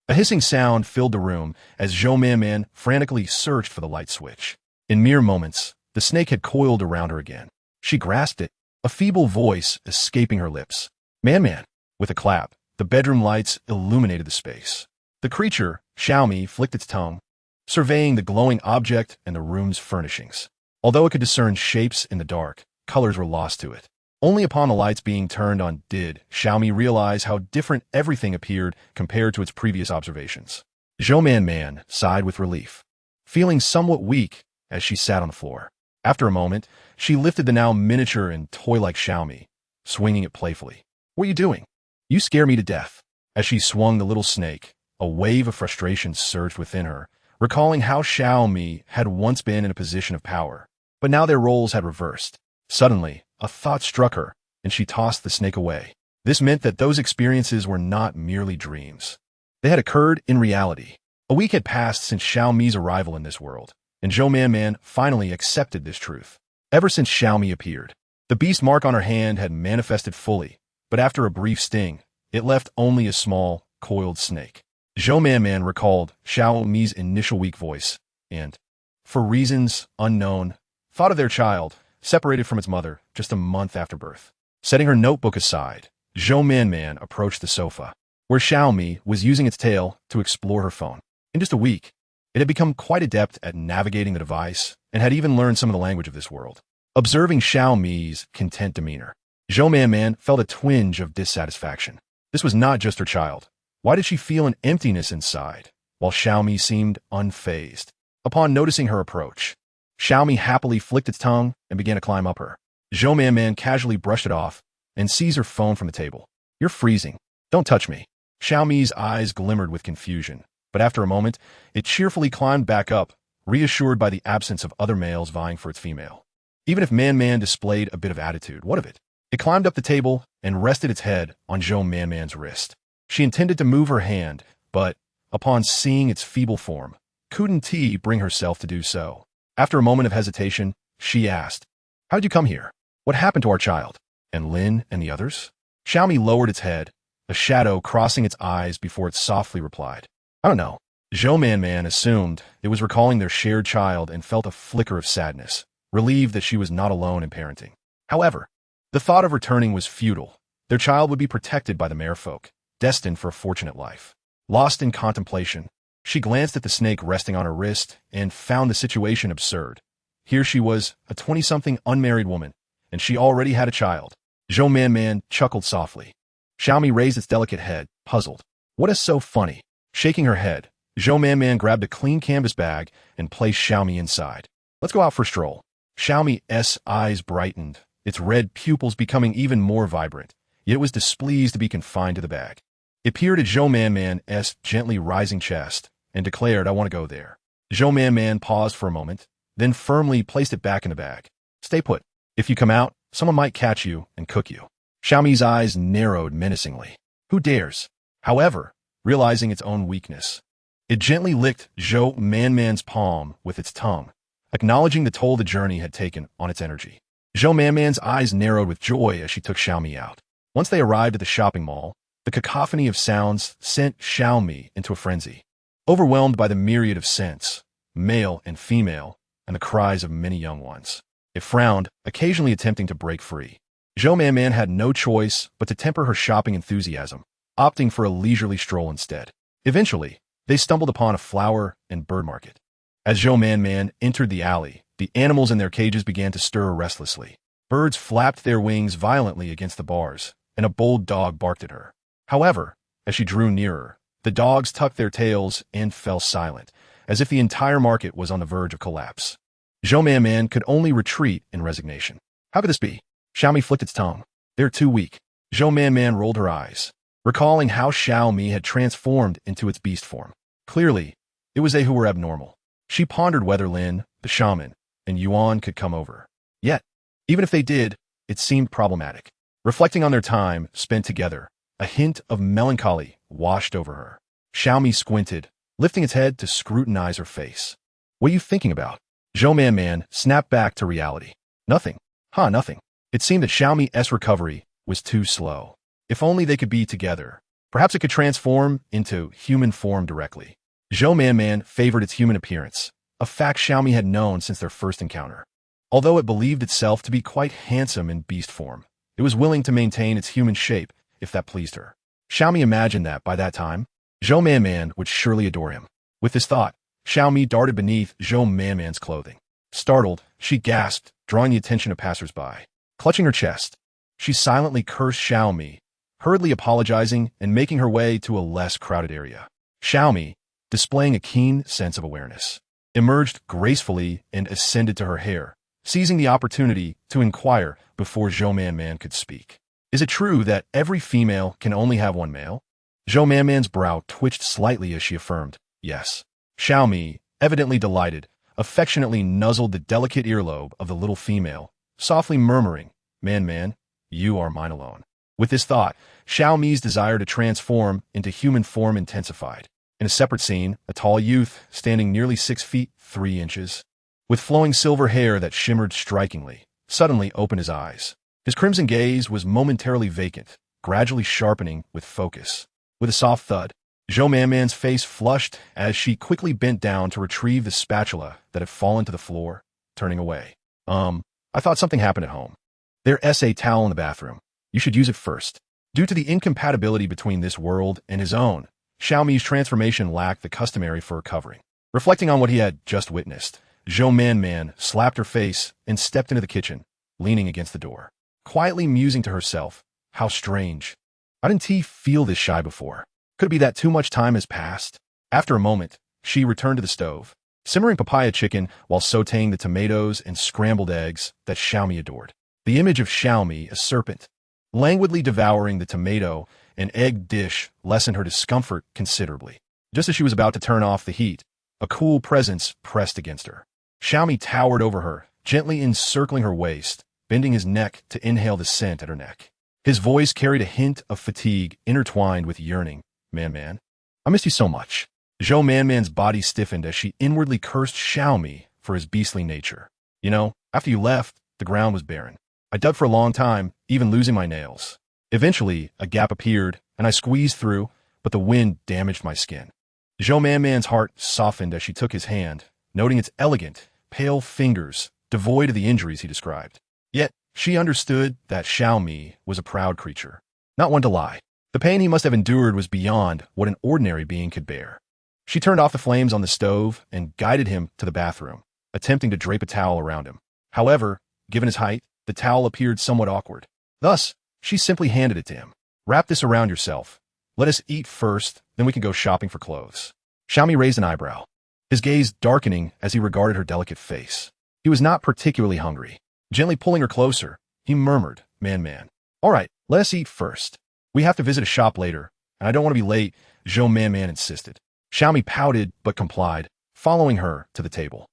A hissing sound filled the room as Zhou Man frantically searched for the light switch. In mere moments, the snake had coiled around her again. She grasped it, a feeble voice escaping her lips. Man. With a clap, the bedroom lights illuminated the space. The creature, Xiaomi, flicked its tongue, surveying the glowing object and the room's furnishings. Although it could discern shapes in the dark, colors were lost to it. Only upon the lights being turned on did Xiaomi realize how different everything appeared compared to its previous observations. Zhou Man sighed with relief, feeling somewhat weak as she sat on the floor. After a moment, she lifted the now miniature and toy-like Xiaomi, swinging it playfully. What are you doing? You scare me to death. As she swung the little snake, a wave of frustration surged within her, recalling how Xiaomi had once been in a position of power, but now their roles had reversed. Suddenly, a thought struck her, and she tossed the snake away. This meant that those experiences were not merely dreams. They had occurred in reality. A week had passed since Xiaomi's arrival in this world, and Zhou Man finally accepted this truth. Ever since Xiaomi appeared, the beast mark on her hand had manifested fully, but after a brief sting, it left only a small, coiled snake. Zhou Man recalled Xiaomi's initial weak voice, and, for reasons unknown, thought of their child, separated from its mother just a month after birth. Setting her notebook aside, Zhou Man approached the sofa, where Xiaomi was using its tail to explore her phone. In just a week, it had become quite adept at navigating the device and had even learned some of the language of this world. Observing Xiaomi's content demeanor, Zhou Man felt a twinge of dissatisfaction. This was not just her child. Why did she feel an emptiness inside, while Xiaomi seemed unfazed? Upon noticing her approach, Xiaomi happily flicked its tongue and began to climb up her. Zhou Man casually brushed it off and seized her phone from the table. You're freezing. Don't touch me. Xiaomi's eyes glimmered with confusion, but after a moment, it cheerfully climbed back up, reassured by the absence of other males vying for its female. Even if Man displayed a bit of attitude, what of it? It climbed up the table and rested its head on Zhou Man's wrist. She intended to move her hand, but, upon seeing its feeble form, couldn't she bring herself to do so. After a moment of hesitation, she asked, How did you come here? What happened to our child? And Lin and the others? Xiaomi lowered its head, a shadow crossing its eyes before it softly replied, I don't know. Zhou Man assumed it was recalling their shared child and felt a flicker of sadness, relieved that she was not alone in parenting. However, the thought of returning was futile. Their child would be protected by the merfolk, destined for a fortunate life. Lost in contemplation, she glanced at the snake resting on her wrist and found the situation absurd. Here she was, a 20-something unmarried woman, and she already had a child. Zhou Man chuckled softly. Xiaomi raised its delicate head, puzzled. What is so funny? Shaking her head, Zhou Man grabbed a clean canvas bag and placed Xiaomi inside. Let's go out for a stroll. Xiaomi's eyes brightened, its red pupils becoming even more vibrant, yet it was displeased to be confined to the bag. It peered at Zhou Man's gently rising chest and declared, I want to go there. Zhou Man paused for a moment, then firmly placed it back in the bag. Stay put. If you come out, someone might catch you and cook you. Xiaomi's eyes narrowed menacingly. Who dares? However, realizing its own weakness, it gently licked Zhou Man's palm with its tongue, acknowledging the toll the journey had taken on its energy. Zhou Man's eyes narrowed with joy as she took Xiaomi out. Once they arrived at the shopping mall, the cacophony of sounds sent Xiaomi into a frenzy. Overwhelmed by the myriad of scents, male and female, and the cries of many young ones, it frowned, occasionally attempting to break free. Zhou Man had no choice but to temper her shopping enthusiasm, opting for a leisurely stroll instead. Eventually, they stumbled upon a flower and bird market. As Zhou Man entered the alley, the animals in their cages began to stir restlessly. Birds flapped their wings violently against the bars, and a bold dog barked at her. However, as she drew nearer, the dogs tucked their tails and fell silent, as if the entire market was on the verge of collapse. Zhou Man could only retreat in resignation. How could this be? Xiaomi flicked its tongue. They're too weak. Zhou Man rolled her eyes, recalling how Xiaomi had transformed into its beast form. Clearly, it was they who were abnormal. She pondered whether Lin, the shaman, and Yuan could come over. Yet, even if they did, it seemed problematic. Reflecting on their time spent together, a hint of melancholy washed over her. Xiaomi squinted, lifting its head to scrutinize her face. What are you thinking about? Zhou Man snapped back to reality. Nothing. Nothing. It seemed that Xiaomi's recovery was too slow. If only they could be together. Perhaps it could transform into human form directly. Zhou Man favored its human appearance, a fact Xiaomi had known since their first encounter. Although it believed itself to be quite handsome in beast form, it was willing to maintain its human shape if that pleased her. Xiaomi imagined that, by that time, Zhou Man would surely adore him. With this thought, Xiaomi darted beneath Zhou Man's clothing. Startled, she gasped, drawing the attention of passers-by. Clutching her chest, she silently cursed Xiaomi, hurriedly apologizing and making her way to a less crowded area. Xiaomi, displaying a keen sense of awareness, emerged gracefully and ascended to her hair, seizing the opportunity to inquire before Zhou Man could speak. Is it true that every female can only have one male? Zhou Man's brow twitched slightly as she affirmed, yes. Xiaomi, evidently delighted, affectionately nuzzled the delicate earlobe of the little female, softly murmuring, Man, you are mine alone. With this thought, Xiaomi's desire to transform into human form intensified. In a separate scene, a tall youth, standing nearly 6 feet 3 inches, with flowing silver hair that shimmered strikingly, suddenly opened his eyes. His crimson gaze was momentarily vacant, gradually sharpening with focus. With a soft thud, Zhou Man's face flushed as she quickly bent down to retrieve the spatula that had fallen to the floor, turning away. I thought something happened at home. There's a towel in the bathroom. You should use it first. Due to the incompatibility between this world and his own, Xiaomi's transformation lacked the customary fur covering. Reflecting on what he had just witnessed, Zhou Man slapped her face and stepped into the kitchen, leaning against the door. Quietly musing to herself, how strange. Why didn't he feel this shy before? Could it be that too much time has passed? After a moment, she returned to the stove, simmering papaya chicken while sautéing the tomatoes and scrambled eggs that Xiaomi adored. The image of Xiaomi, a serpent, languidly devouring the tomato and egg dish lessened her discomfort considerably. Just as she was about to turn off the heat, a cool presence pressed against her. Xiaomi towered over her, gently encircling her waist, bending his neck to inhale the scent at her neck. His voice carried a hint of fatigue intertwined with yearning. Man, I missed you so much. Zhou Man's body stiffened as she inwardly cursed Xiaomi for his beastly nature. You know, after you left, the ground was barren. I dug for a long time, even losing my nails. Eventually, a gap appeared, and I squeezed through, but the wind damaged my skin. Zhou Man's heart softened as she took his hand, noting its elegant, pale fingers, devoid of the injuries he described. Yet, she understood that Xiaomi was a proud creature, not one to lie. The pain he must have endured was beyond what an ordinary being could bear. She turned off the flames on the stove and guided him to the bathroom, attempting to drape a towel around him. However, given his height, the towel appeared somewhat awkward. Thus, she simply handed it to him. Wrap this around yourself. Let us eat first, then we can go shopping for clothes. Xiaomi raised an eyebrow, his gaze darkening as he regarded her delicate face. He was not particularly hungry. Gently pulling her closer, he murmured, Man. All right, let us eat first. We have to visit a shop later, and I don't want to be late, Zhou Man insisted. Xiaomi pouted but complied, following her to the table.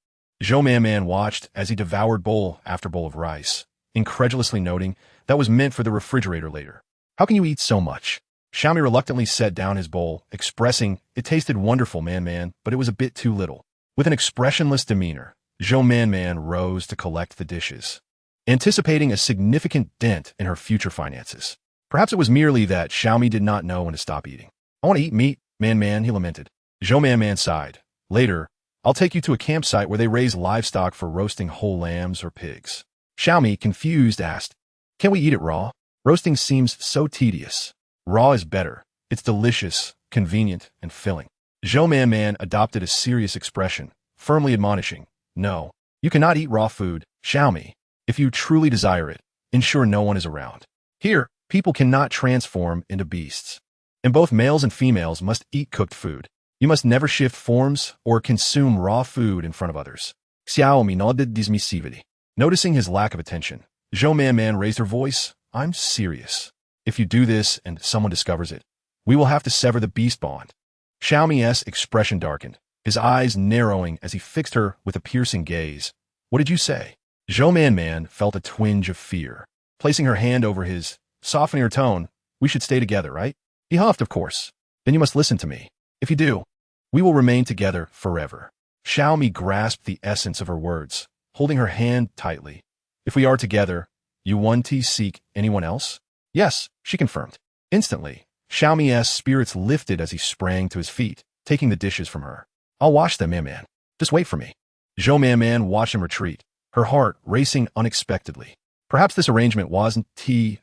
Zhou Man watched as he devoured bowl after bowl of rice, incredulously noting that was meant for the refrigerator later. How can you eat so much? Xiaomi reluctantly set down his bowl, expressing it tasted wonderful, Man, but it was a bit too little. With an expressionless demeanor, Zhou Man rose to collect the dishes, anticipating a significant dent in her future finances. Perhaps it was merely that Xiaomi did not know when to stop eating. I want to eat meat, Man, he lamented. Zhou Man sighed. Later, I'll take you to a campsite where they raise livestock for roasting whole lambs or pigs. Xiaomi, confused, asked, Can we eat it raw? Roasting seems so tedious. Raw is better. It's delicious, convenient, and filling. Zhou Man adopted a serious expression, firmly admonishing, "No, you cannot eat raw food, Xiaomi. If you truly desire it, ensure no one is around. Here, people cannot transform into beasts. And both males and females must eat cooked food. You must never shift forms or consume raw food in front of others." Xiaomi nodded dismissively. Noticing his lack of attention, Zhou Man raised her voice, "I'm serious. If you do this and someone discovers it, we will have to sever the beast bond." Xiaomi's expression darkened, his eyes narrowing as he fixed her with a piercing gaze. "What did you say?" Zhou Man felt a twinge of fear. Placing her hand over his, softening her tone, "We should stay together, right?" He huffed, "Of course. Then you must listen to me. If you do, we will remain together forever." Xiaomi grasped the essence of her words, holding her hand tightly. "If we are together, you won't seek anyone else?" "Yes," she confirmed. Instantly, Xiaomi's spirits lifted as he sprang to his feet, taking the dishes from her. "I'll wash them, man. Just wait for me." Zhou Man watched him retreat, her heart racing unexpectedly. Perhaps this arrangement wasn't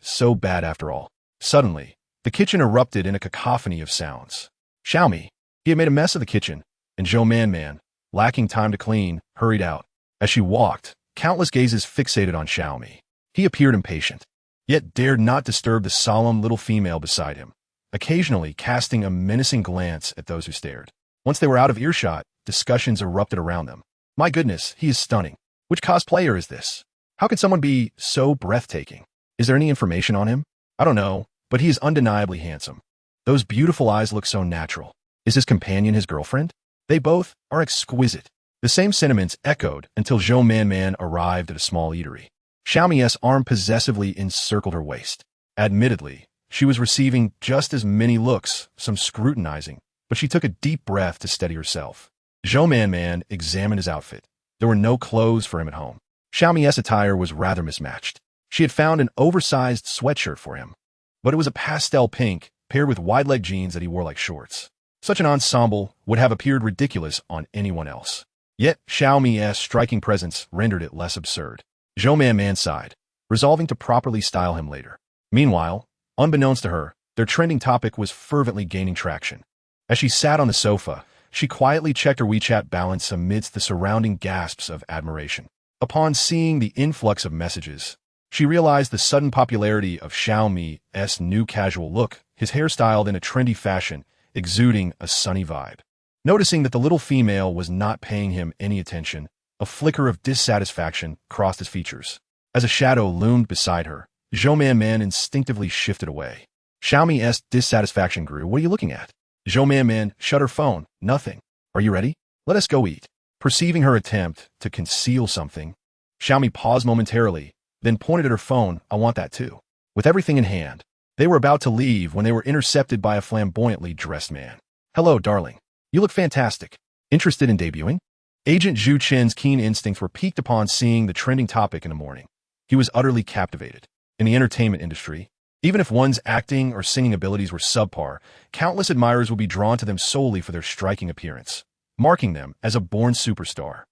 so bad after all. Suddenly, the kitchen erupted in a cacophony of sounds. Xiaomi, he had made a mess of the kitchen, and Zhou Man, lacking time to clean, hurried out. As she walked, countless gazes fixated on Xiaomi. He appeared impatient, yet dared not disturb the solemn little female beside him, occasionally casting a menacing glance at those who stared. Once they were out of earshot, discussions erupted around them. "My goodness, he is stunning. Which cosplayer is this? How can someone be so breathtaking? Is there any information on him? I don't know, but he is undeniably handsome. Those beautiful eyes look so natural. Is his companion his girlfriend? They both are exquisite." The same sentiments echoed until Zhou Man arrived at a small eatery. Xiaomi's arm possessively encircled her waist. Admittedly, she was receiving just as many looks, some scrutinizing, but she took a deep breath to steady herself. Zhou Man examined his outfit. There were no clothes for him at home. Xiaomi's attire was rather mismatched. She had found an oversized sweatshirt for him, but it was a pastel pink, paired with wide-leg jeans that he wore like shorts. Such an ensemble would have appeared ridiculous on anyone else. Yet Xiaomi's striking presence rendered it less absurd. Zhou Man sighed, resolving to properly style him later. Meanwhile, unbeknownst to her, their trending topic was fervently gaining traction. As she sat on the sofa, she quietly checked her WeChat balance amidst the surrounding gasps of admiration. Upon seeing the influx of messages, she realized the sudden popularity of Xiaomi's new casual look, his hair styled in a trendy fashion, exuding a sunny vibe. Noticing that the little female was not paying him any attention, a flicker of dissatisfaction crossed his features. As a shadow loomed beside her, Zhou Man instinctively shifted away. Xiaomi's dissatisfaction grew. "What are you looking at?" Zhou Man shut her phone. "Nothing. Are you ready? Let us go eat." Perceiving her attempt to conceal something, Xiaomi paused momentarily, then pointed at her phone. "I want that too." With everything in hand, they were about to leave when they were intercepted by a flamboyantly dressed man. "Hello, darling. You look fantastic. Interested in debuting?" Agent Zhu Chen's keen instincts were piqued upon seeing the trending topic in the morning. He was utterly captivated. In the entertainment industry, even if one's acting or singing abilities were subpar, countless admirers would be drawn to them solely for their striking appearance, marking them as a born superstar.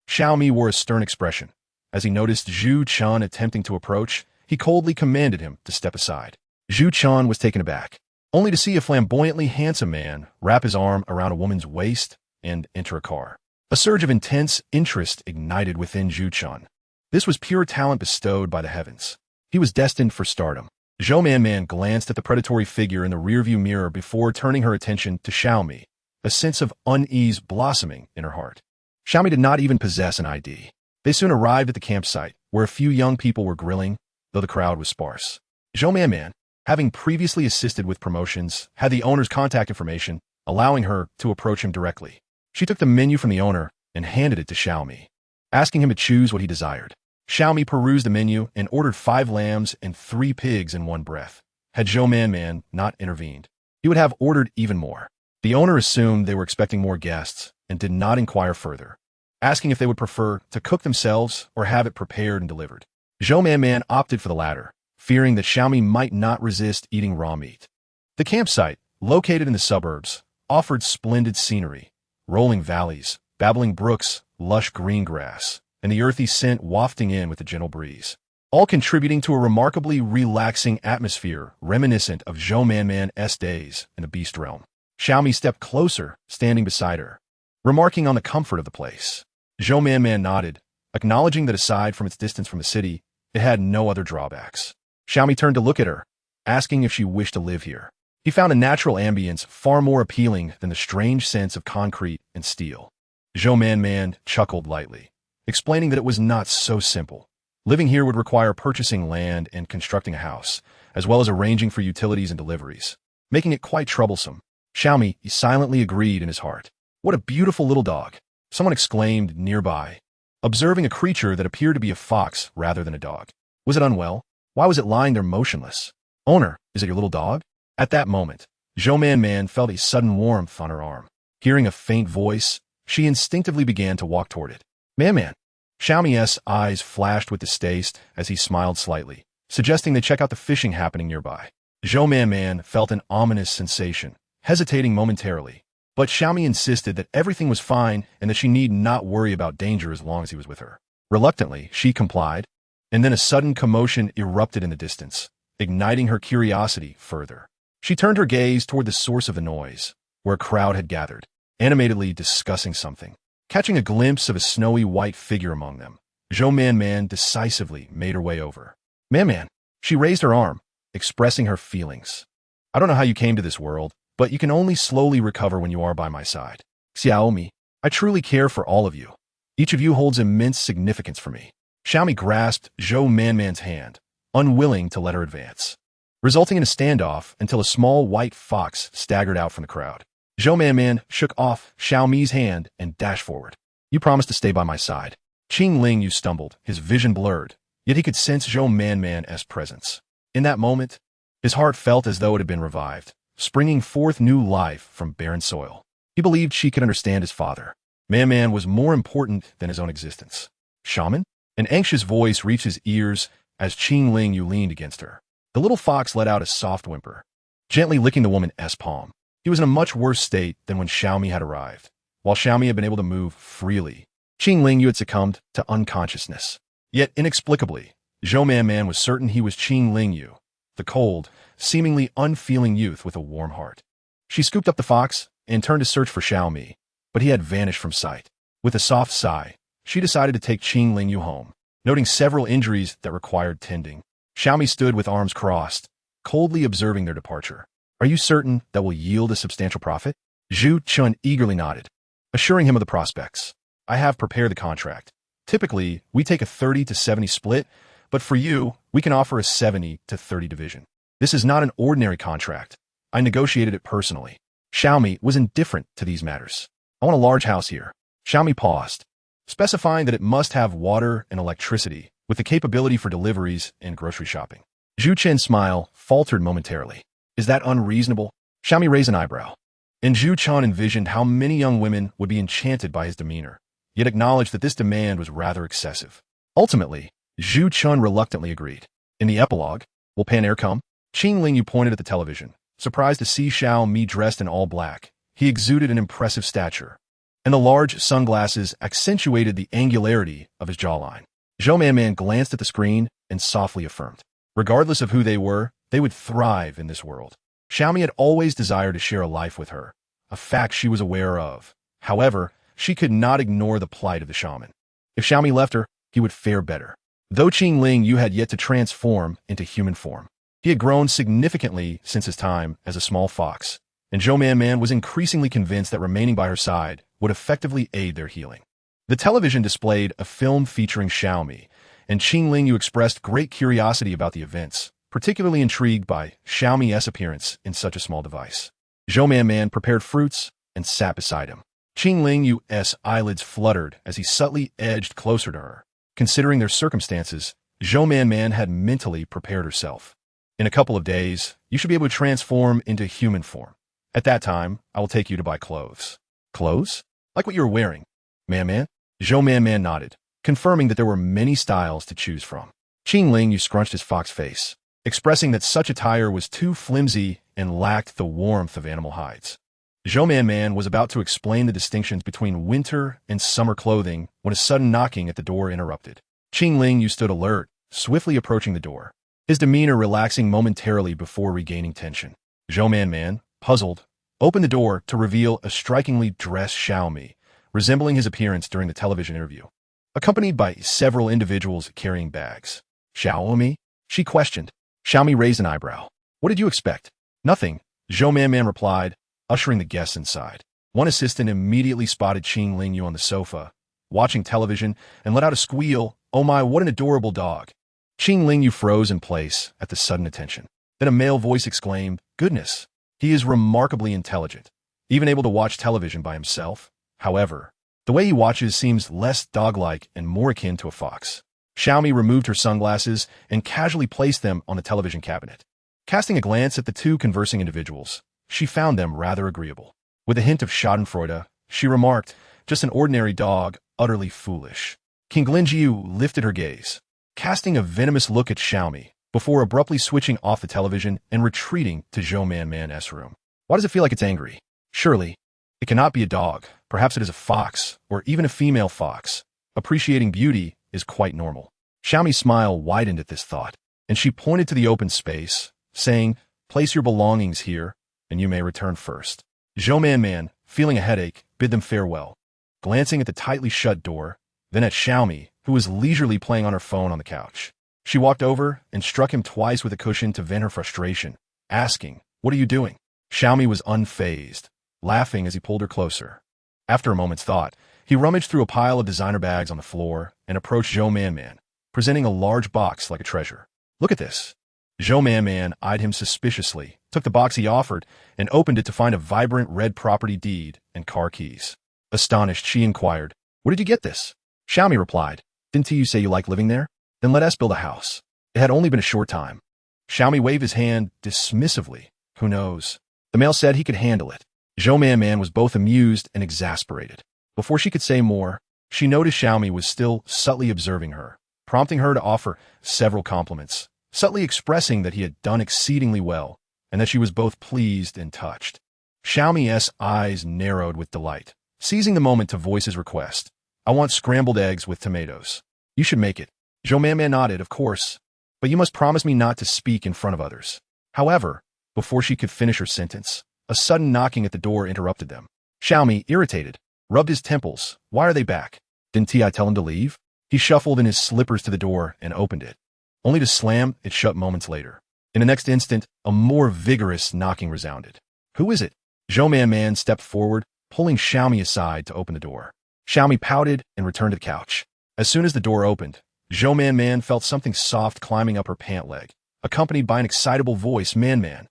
Xiaomi wore a stern expression. As he noticed Zhu Chen attempting to approach, he coldly commanded him to step aside. Zhu Chen was taken aback, only to see a flamboyantly handsome man wrap his arm around a woman's waist and enter a car. A surge of intense interest ignited within Zhu Chen. This was pure talent bestowed by the heavens. He was destined for stardom. Zhou Man glanced at the predatory figure in the rearview mirror before turning her attention to Xiaomi, a sense of unease blossoming in her heart. Xiaomi did not even possess an ID. They soon arrived at the campsite, where a few young people were grilling, though the crowd was sparse. Zhou Man, having previously assisted with promotions, had the owner's contact information, allowing her to approach him directly. She took the menu from the owner and handed it to Xiaomi, asking him to choose what he desired. Xiaomi perused the menu and ordered 5 lambs and 3 pigs in one breath. Had Zhou Man not intervened, he would have ordered even more. The owner assumed they were expecting more guests and did not inquire further, asking if they would prefer to cook themselves or have it prepared and delivered. Zhou Man opted for the latter, fearing that Xiaomi might not resist eating raw meat. The campsite, located in the suburbs, offered splendid scenery, rolling valleys, babbling brooks, lush green grass, and the earthy scent wafting in with the gentle breeze, all contributing to a remarkably relaxing atmosphere reminiscent of Zhou Man's days in the beast realm. Xiaomi stepped closer, standing beside her, remarking on the comfort of the place. Zhou Man nodded, acknowledging that aside from its distance from the city, it had no other drawbacks. Xiaomi turned to look at her, asking if she wished to live here. He found a natural ambience far more appealing than the strange sense of concrete and steel. Zhou Man chuckled lightly, explaining that it was not so simple. Living here would require purchasing land and constructing a house, as well as arranging for utilities and deliveries, making it quite troublesome. Xiaomi silently agreed in his heart. What a beautiful little dog, someone exclaimed nearby, observing a creature that appeared to be a fox rather than a dog. Was it unwell? Why was it lying there motionless? Owner, is it your little dog? At that moment, Zhou Man felt a sudden warmth on her arm. Hearing a faint voice, she instinctively began to walk toward it. Man. Xiaomi's eyes flashed with distaste as he smiled slightly, suggesting they check out the fishing happening nearby. Zhou Man felt an ominous sensation, hesitating momentarily. But Xiaomi insisted that everything was fine and that she need not worry about danger as long as he was with her. Reluctantly, she complied, and then a sudden commotion erupted in the distance, igniting her curiosity further. She turned her gaze toward the source of the noise, where a crowd had gathered, animatedly discussing something. Catching a glimpse of a snowy white figure among them, Zhou Man decisively made her way over. Man. She raised her arm, expressing her feelings. I don't know how you came to this world, but you can only slowly recover when you are by my side. Xiaomi, I truly care for all of you. Each of you holds immense significance for me. Xiaomi grasped Zhou Man's hand, unwilling to let her advance, resulting in a standoff until a small white fox staggered out from the crowd. Zhou Man shook off Xiaomi's hand and dashed forward. You promised to stay by my side. Qing Yu stumbled, his vision blurred, yet he could sense Zhou Man's presence. In that moment, his heart felt as though it had been revived, springing forth new life from barren soil. He believed she could understand his father. Man was more important than his own existence. Shaman? An anxious voice reached his ears as Qing Yu leaned against her. The little fox let out a soft whimper, gently licking the woman's palm. He was in a much worse state than when Xiaomi had arrived. While Xiaomi had been able to move freely, Qing Yu had succumbed to unconsciousness. Yet, inexplicably, Zhou Man was certain he was Qing Yu, the cold, seemingly unfeeling youth with a warm heart. She scooped up the fox and turned to search for Xiaomi, but he had vanished from sight. With a soft sigh, she decided to take Qing Yu home, noting several injuries that required tending. Xiaomi stood with arms crossed, coldly observing their departure. Are you certain that will yield a substantial profit? Zhu Chun eagerly nodded, assuring him of the prospects. I have prepared the contract. Typically, we take a 30-70 split, but for you, we can offer a 70-30 division. This is not an ordinary contract. I negotiated it personally. Xiaomi was indifferent to these matters. I want a large house here. Xiaomi paused, specifying that it must have water and electricity, with the capability for deliveries and grocery shopping. Zhu Chen's smile faltered momentarily. Is that unreasonable? Xiaomi raised an eyebrow, and Zhu Chen envisioned how many young women would be enchanted by his demeanor, yet acknowledged that this demand was rather excessive. Ultimately, Zhu Chen reluctantly agreed. In the epilogue, will Pan Air come? Qing Yu pointed at the television, surprised to see Xiaomi dressed in all black. He exuded an impressive stature, and the large sunglasses accentuated the angularity of his jawline. Zhou Man glanced at the screen and softly affirmed. Regardless of who they were, they would thrive in this world. Xiaomi had always desired to share a life with her, a fact she was aware of. However, she could not ignore the plight of the shaman. If Xiaomi left her, he would fare better. Though Qing Yu had yet to transform into human form, he had grown significantly since his time as a small fox, and Zhou Man was increasingly convinced that remaining by her side would effectively aid their healing. The television displayed a film featuring Xiaomi, and Qing Yu expressed great curiosity about the events, particularly intrigued by Xiaomi's appearance in such a small device. Zhou Man prepared fruits and sat beside him. Qing Yu's eyelids fluttered as he subtly edged closer to her. Considering their circumstances, Zhou Man had mentally prepared herself. In a couple of days, you should be able to transform into human form. At that time, I will take you to buy clothes. Clothes? Like what you were wearing. Man? Zhou Man nodded, confirming that there were many styles to choose from. Qing Yu scrunched his fox face, expressing that such attire was too flimsy and lacked the warmth of animal hides. Zhou Man was about to explain the distinctions between winter and summer clothing when a sudden knocking at the door interrupted. Qing Yu stood alert, swiftly approaching the door, his demeanor relaxing momentarily before regaining tension. Zhou Man, puzzled, opened the door to reveal a strikingly dressed Xiaomi, resembling his appearance during the television interview, accompanied by several individuals carrying bags. Xiaomi? She questioned. Xiaomi raised an eyebrow. What did you expect? Nothing, Zhou Man replied, ushering the guests inside. One assistant immediately spotted Qing Lingyu on the sofa, watching television, and let out a squeal. Oh my, what an adorable dog. Qing Lingyu froze in place at the sudden attention. Then a male voice exclaimed, Goodness, he is remarkably intelligent, even able to watch television by himself. However, the way he watches seems less dog-like and more akin to a fox. Xiaomi removed her sunglasses and casually placed them on the television cabinet. Casting a glance at the two conversing individuals, she found them rather agreeable. With a hint of schadenfreude, she remarked, Just an ordinary dog, utterly foolish. King Lingyu lifted her gaze, casting a venomous look at Xiaomi, before abruptly switching off the television and retreating to Zhou Man's room. Why does it feel like it's angry? Surely, it cannot be a dog. Perhaps it is a fox, or even a female fox. Appreciating beauty is quite normal. Xiaomi's smile widened at this thought, and she pointed to the open space, saying, Place your belongings here, and you may return first. Zhou Man, feeling a headache, bid them farewell, glancing at the tightly shut door, then at Xiaomi, who was leisurely playing on her phone on the couch. She walked over and struck him twice with a cushion to vent her frustration, asking, What are you doing? Xiaomi was unfazed, laughing as he pulled her closer. After a moment's thought, he rummaged through a pile of designer bags on the floor and approached Zhou Man, presenting a large box like a treasure. Look at this. Zhou Man eyed him suspiciously, took the box he offered, and opened it to find a vibrant red property deed and car keys. Astonished, she inquired, Where did you get this? Xiaomi replied, Didn't you say you like living there? Then let us build a house. It had only been a short time. Xiaomi waved his hand dismissively. Who knows? The male said he could handle it. Zhou Man was both amused and exasperated. Before she could say more, she noticed Xiaomi was still subtly observing her, prompting her to offer several compliments, subtly expressing that he had done exceedingly well, and that she was both pleased and touched. Xiaomi's eyes narrowed with delight, seizing the moment to voice his request. I want scrambled eggs with tomatoes. You should make it. Zhou Man nodded, of course, but you must promise me not to speak in front of others. However, before she could finish her sentence, a sudden knocking at the door interrupted them. Xiaomi, irritated, rubbed his temples. Why are they back? Didn't I tell him to leave? He shuffled in his slippers to the door and opened it, only to slam it shut moments later. In the next instant, a more vigorous knocking resounded. Who is it? Zhou Man stepped forward, pulling Xiaomi aside to open the door. Xiaomi pouted and returned to the couch. As soon as the door opened, Zhou Man felt something soft climbing up her pant leg, accompanied by an excitable voice, Man,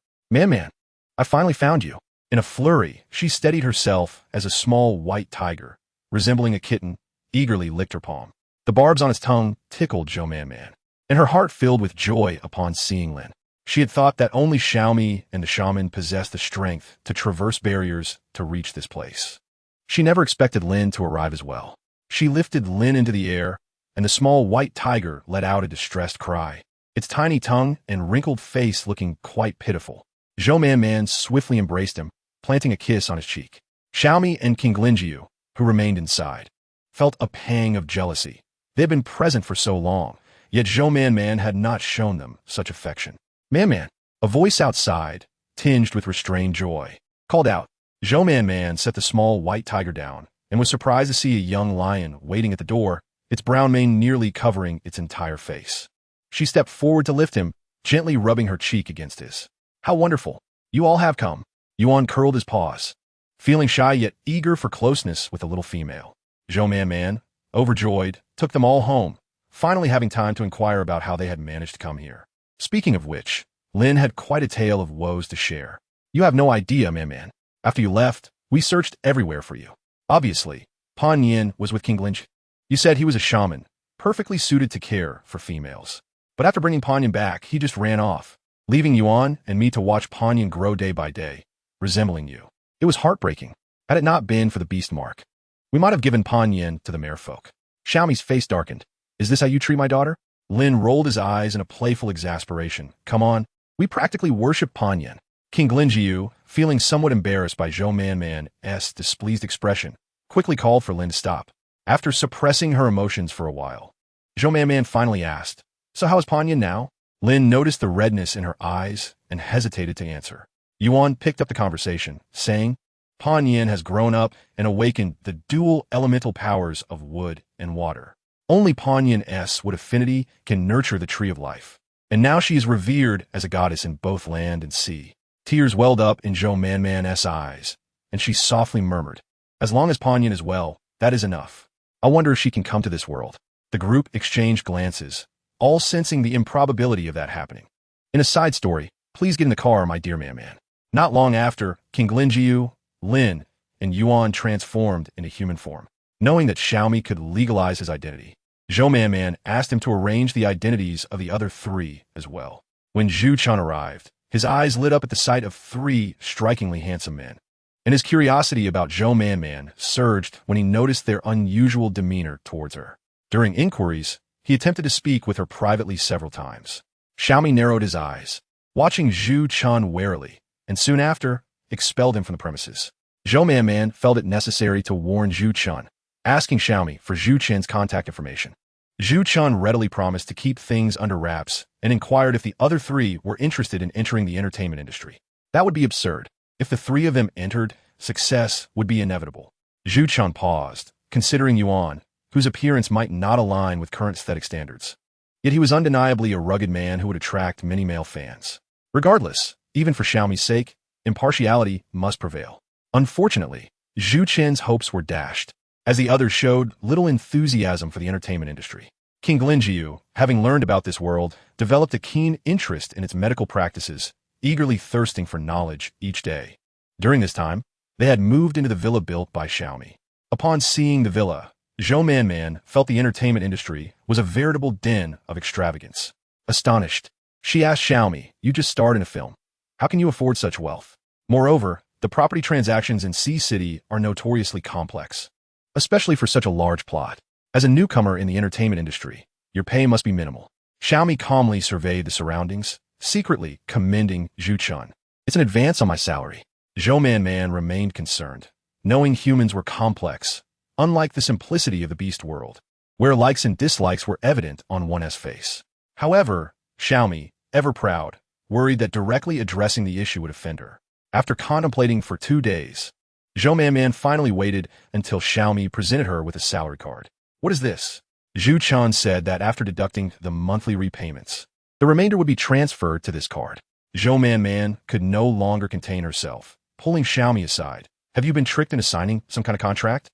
I finally found you. In a flurry, she steadied herself as a small white tiger, resembling a kitten, eagerly licked her palm. The barbs on its tongue tickled Zhou Man, and her heart filled with joy upon seeing Lin. She had thought that only Xiaomi and the shaman possessed the strength to traverse barriers to reach this place. She never expected Lin to arrive as well. She lifted Lin into the air, and the small white tiger let out a distressed cry, its tiny tongue and wrinkled face looking quite pitiful. Zhou Man swiftly embraced him, planting a kiss on his cheek. Xiaomi and King Lingyu, who remained inside, felt a pang of jealousy. They had been present for so long, yet Zhou Man had not shown them such affection. Man, a voice outside, tinged with restrained joy, called out. Zhou Man set the small white tiger down and was surprised to see a young lion waiting at the door, its brown mane nearly covering its entire face. She stepped forward to lift him, gently rubbing her cheek against his. How wonderful. You all have come. Yuan curled his paws, feeling shy yet eager for closeness with the little female. Zhou Man, overjoyed, took them all home, finally having time to inquire about how they had managed to come here. Speaking of which, Lin had quite a tale of woes to share. You have no idea, Man. After you left, we searched everywhere for you. Obviously, Pan Yin was with King Lynch. You said he was a shaman, perfectly suited to care for females. But after bringing Pan Yin back, he just ran off, leaving Yuan and me to watch Pan Yin grow day by day, resembling you. It was heartbreaking. Had it not been for the beast mark, we might have given Pan Yin to the merfolk. Xiaomi's face darkened. Is this how you treat my daughter? Lin rolled his eyes in a playful exasperation. Come on, we practically worship Pan Yin. King Lingyu, feeling somewhat embarrassed by Zhou Man's displeased expression, quickly called for Lin to stop. After suppressing her emotions for a while, Zhou Man finally asked, So how is Pan Yin now? Lin noticed the redness in her eyes and hesitated to answer. Yuan picked up the conversation, saying, Pan Yin has grown up and awakened the dual elemental powers of wood and water. Only Pan Yin's wood affinity can nurture the tree of life. And now she is revered as a goddess in both land and sea. Tears welled up in Zhou Manman's eyes, and she softly murmured, As long as Pan Yin is well, that is enough. I wonder if she can come to this world. The group exchanged glances, all sensing the improbability of that happening. In a side story, please get in the car, my dear Man. Not long after, King Linjiu, Lin, and Yuan transformed into human form. Knowing that Xiaomi could legalize his identity, Zhou Man asked him to arrange the identities of the other three as well. When Zhu Chun arrived, his eyes lit up at the sight of three strikingly handsome men, and his curiosity about Zhou Man surged when he noticed their unusual demeanor towards her. During inquiries, he attempted to speak with her privately several times. Xiaomi narrowed his eyes, watching Zhu Chun warily, and soon after, expelled him from the premises. Zhou Man felt it necessary to warn Zhu Chun, asking Xiaomi for Zhu Chun's contact information. Zhu Chun readily promised to keep things under wraps and inquired if the other three were interested in entering the entertainment industry. That would be absurd. If the three of them entered, success would be inevitable. Zhu Chun paused, considering Yuan, whose appearance might not align with current aesthetic standards. Yet he was undeniably a rugged man who would attract many male fans. Regardless, even for Xiaomi's sake, impartiality must prevail. Unfortunately, Zhu Chen's hopes were dashed, as the others showed little enthusiasm for the entertainment industry. King Linjiu, having learned about this world, developed a keen interest in its medical practices, eagerly thirsting for knowledge each day. During this time, they had moved into the villa built by Xiaomi. Upon seeing the villa, Zhou Man felt the entertainment industry was a veritable den of extravagance. Astonished, she asked Xiaomi, You just starred in a film. How can you afford such wealth? Moreover, the property transactions in Sea City are notoriously complex, especially for such a large plot. As a newcomer in the entertainment industry, your pay must be minimal. Xiaomi calmly surveyed the surroundings, secretly commending Zhu Chun. It's an advance on my salary. Zhou Man remained concerned, knowing humans were complex, unlike the simplicity of the beast world, where likes and dislikes were evident on one's face. However, Xiaomi, ever proud, worried that directly addressing the issue would offend her. After contemplating for 2 days, Zhou Man finally waited until Xiaomi presented her with a salary card. What is this? Zhu Chun said that after deducting the monthly repayments, the remainder would be transferred to this card. Zhou Man could no longer contain herself, pulling Xiaomi aside. Have you been tricked into signing some kind of contract?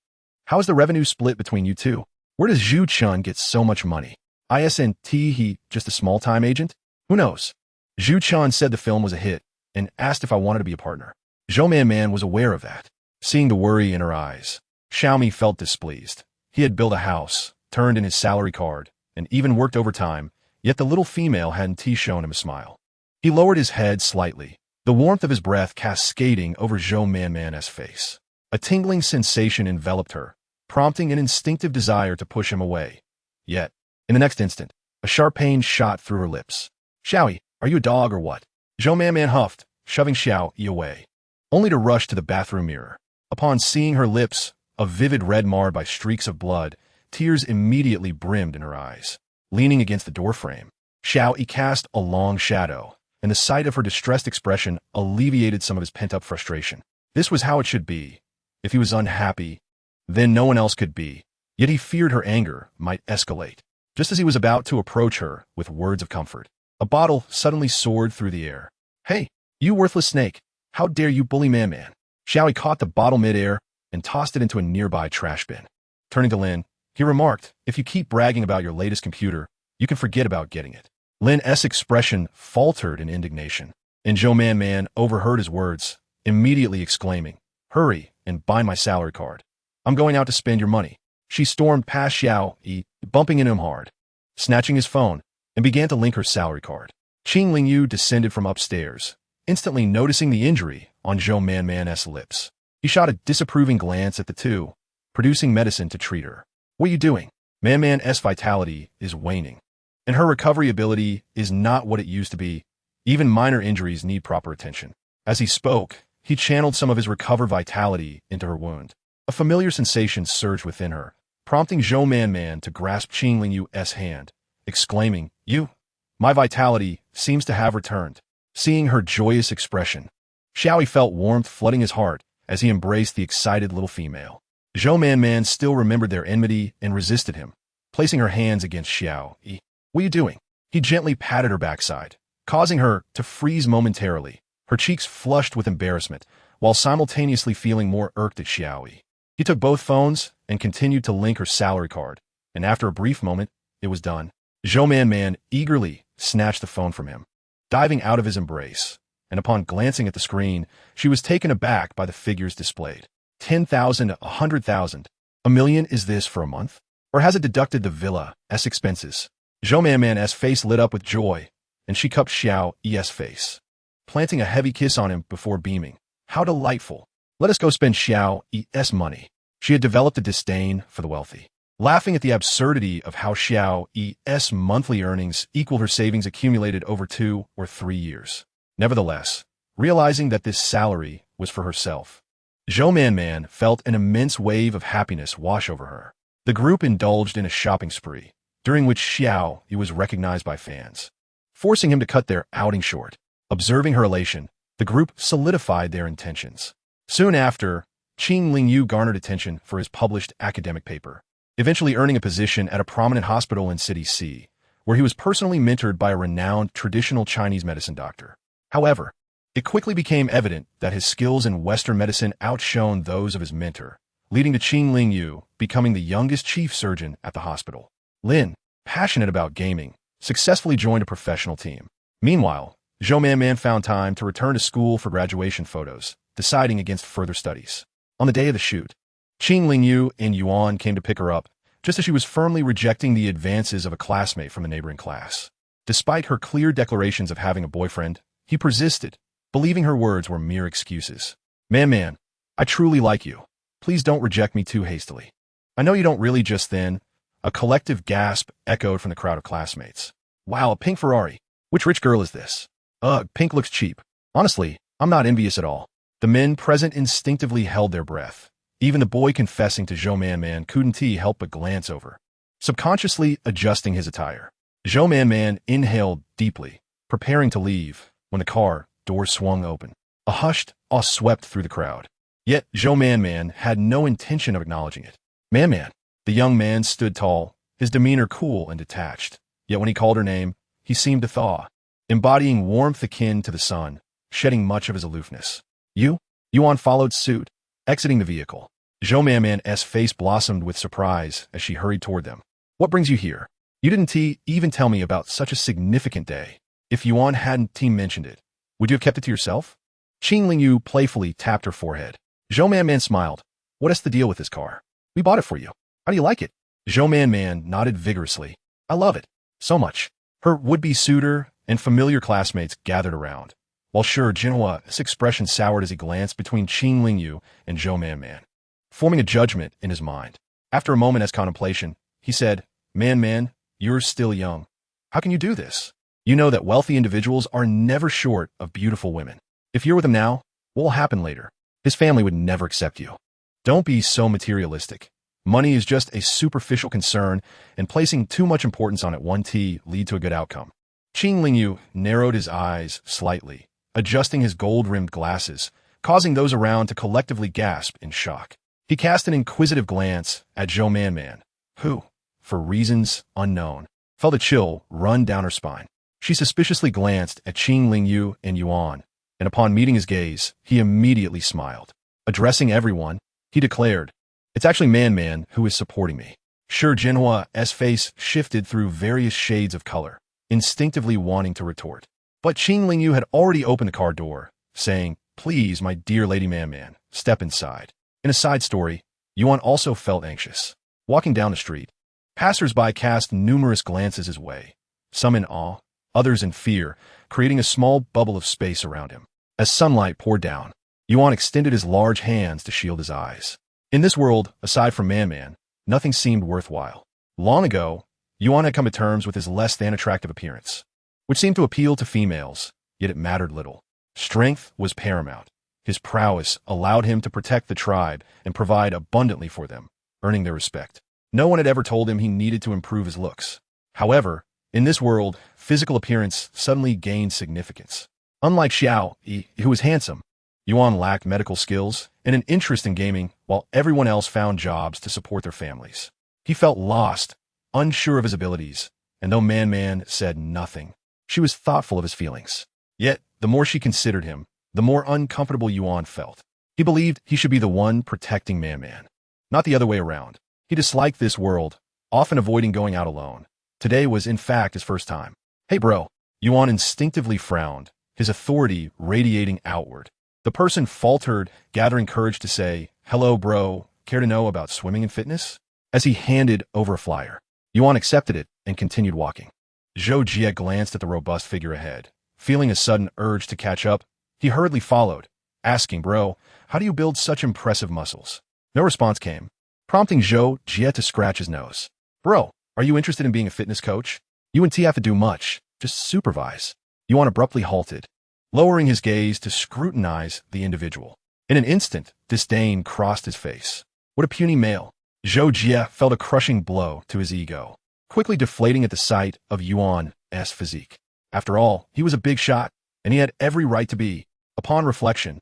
How is the revenue split between you two? Where does Zhu Chun get so much money? Isn't he just a small-time agent? Who knows? Zhu Chun said the film was a hit and asked if I wanted to be a partner. Zhou Man was aware of that. Seeing the worry in her eyes, Xiaomi felt displeased. He had built a house, turned in his salary card, and even worked overtime, yet the little female hadn't shown him a smile. He lowered his head slightly, the warmth of his breath cascading over Zhou Man's face. A tingling sensation enveloped her, prompting an instinctive desire to push him away. Yet, in the next instant, a sharp pain shot through her lips. Xiaoyi, are you a dog or what? Zhou Man huffed, shoving Xiaoyi away, only to rush to the bathroom mirror. Upon seeing her lips, a vivid red marred by streaks of blood, tears immediately brimmed in her eyes. Leaning against the doorframe, Xiaoyi cast a long shadow, and the sight of her distressed expression alleviated some of his pent-up frustration. This was how it should be. If he was unhappy, then no one else could be. Yet he feared her anger might escalate. Just as he was about to approach her with words of comfort, a bottle suddenly soared through the air. Hey, you worthless snake! How dare you bully Man? Xiaoyi caught the bottle mid-air and tossed it into a nearby trash bin. Turning to Lin, he remarked, If you keep bragging about your latest computer, you can forget about getting it. Lin's expression faltered in indignation, and Zhou Man overheard his words, immediately exclaiming, Hurry and buy my salary card. I'm going out to spend your money. She stormed past Xiaoyi, bumping into him hard, snatching his phone, and began to link her salary card. Qing Lingyu descended from upstairs, instantly noticing the injury on Zhou Man's lips. He shot a disapproving glance at the two, producing medicine to treat her. What are you doing? Man's vitality is waning, and her recovery ability is not what it used to be. Even minor injuries need proper attention. As he spoke, he channeled some of his recovered vitality into her wound. A familiar sensation surged within her, prompting Zhou Man to grasp Qing Lingyu's hand, exclaiming, You! My vitality seems to have returned. Seeing her joyous expression, Xiaoyi felt warmth flooding his heart as he embraced the excited little female. Zhou Man still remembered their enmity and resisted him, placing her hands against Xiaoyi. "What are you doing?" He gently patted her backside, causing her to freeze momentarily, her cheeks flushed with embarrassment, while simultaneously feeling more irked at Xiaoyi. He took both phones and continued to link her salary card, and after a brief moment, it was done. Zhou Man eagerly snatched the phone from him, diving out of his embrace, and upon glancing at the screen, she was taken aback by the figures displayed. 10,000, 100,000. A million, is this for a month? Or has it deducted the villa's expenses? Zhou Man's face lit up with joy, and she cupped Xiaoyi's face, planting a heavy kiss on him before beaming. How delightful. Let us go spend Xiaoyi's money. She had developed a disdain for the wealthy, laughing at the absurdity of how Xiaoyi's monthly earnings equaled her savings accumulated over 2 or 3 years. Nevertheless, realizing that this salary was for herself, Zhou Man felt an immense wave of happiness wash over her. The group indulged in a shopping spree, during which Xiaoyi was recognized by fans, forcing him to cut their outing short. Observing her elation, the group solidified their intentions. Soon after, Qing Lingyu garnered attention for his published academic paper, eventually earning a position at a prominent hospital in City C, where he was personally mentored by a renowned traditional Chinese medicine doctor. However, it quickly became evident that his skills in Western medicine outshone those of his mentor, leading to Qing Lingyu becoming the youngest chief surgeon at the hospital. Lin, passionate about gaming, successfully joined a professional team. Meanwhile, Zhou Man found time to return to school for graduation photos, deciding against further studies. On the day of the shoot, Qing Lingyu and Yuan came to pick her up, just as she was firmly rejecting the advances of a classmate from the neighboring class. Despite her clear declarations of having a boyfriend, he persisted, believing her words were mere excuses. Man, I truly like you. Please don't reject me too hastily. I know you don't really. Just then, a collective gasp echoed from the crowd of classmates. Wow, a pink Ferrari. Which rich girl is this? Ugh, pink looks cheap. Honestly, I'm not envious at all. The men present instinctively held their breath. Even the boy confessing to Zhou Man couldn't help but glance over, subconsciously adjusting his attire. Zhou Man inhaled deeply, preparing to leave, when the car door swung open. A hushed awe swept through the crowd. Yet Zhou Man had no intention of acknowledging it. Man. The young man stood tall, his demeanor cool and detached. Yet when he called her name, he seemed to thaw, embodying warmth akin to the sun, shedding much of his aloofness. Yuan followed suit, exiting the vehicle. Zhou Man's face blossomed with surprise as she hurried toward them. What brings you here? You didn't even tell me about such a significant day. If Yuan hadn't mentioned it, would you have kept it to yourself? Qing Lingyu playfully tapped her forehead. Zhou Man smiled. What is the deal with this car? We bought it for you. How do you like it? Zhou Man nodded vigorously. I love it. So much. Her would-be suitor and familiar classmates gathered around, while Sure Jinhua's expression soured as he glanced between Qing Lingyu and Zhou Man, forming a judgment in his mind. After a moment as contemplation, he said, Man, you're still young. How can you do this? You know that wealthy individuals are never short of beautiful women. If you're with him now, what will happen later? His family would never accept you. Don't be so materialistic. Money is just a superficial concern, and placing too much importance on it won't lead to a good outcome. Qing Lingyu narrowed his eyes slightly, adjusting his gold-rimmed glasses, causing those around to collectively gasp in shock. He cast an inquisitive glance at Zhou Man, who, for reasons unknown, felt a chill run down her spine. She suspiciously glanced at Qing Lingyu and Yuan, and upon meeting his gaze, he immediately smiled. Addressing everyone, he declared, It's actually Man who is supporting me. Sure Jinhua's face shifted through various shades of color, instinctively wanting to retort. But Qing Lingyu had already opened the car door, saying, Please, my dear Lady Man, step inside. In a side story, Yuan also felt anxious. Walking down the street, passers-by cast numerous glances his way, some in awe, others in fear, creating a small bubble of space around him. As sunlight poured down, Yuan extended his large hands to shield his eyes. In this world, aside from Man, nothing seemed worthwhile. Long ago, Yuan had come to terms with his less than attractive appearance, which seemed to appeal to females, yet it mattered little. Strength was paramount. His prowess allowed him to protect the tribe and provide abundantly for them, earning their respect. No one had ever told him he needed to improve his looks. However, in this world, physical appearance suddenly gained significance. Unlike Xiao, who was handsome, Yuan lacked medical skills and an interest in gaming, while everyone else found jobs to support their families. He felt lost, unsure of his abilities, and though Man said nothing, she was thoughtful of his feelings. Yet, the more she considered him, the more uncomfortable Yuan felt. He believed he should be the one protecting Man, not the other way around. He disliked this world, often avoiding going out alone. Today was, in fact, his first time. Hey bro, Yuan instinctively frowned, his authority radiating outward. The person faltered, gathering courage to say, hello bro, care to know about swimming and fitness? As he handed over a flyer. Yuan accepted it and continued walking. Zhou Jie glanced at the robust figure ahead. Feeling a sudden urge to catch up, he hurriedly followed, asking, bro, how do you build such impressive muscles? No response came, prompting Zhou Jie to scratch his nose. Bro, are you interested in being a fitness coach? You and T have to do much, just supervise. Yuan abruptly halted, lowering his gaze to scrutinize the individual. In an instant, disdain crossed his face. What a puny male. Zhou Jie felt a crushing blow to his ego, quickly deflating at the sight of Yuan's physique. After all, he was a big shot, and he had every right to be. Upon reflection,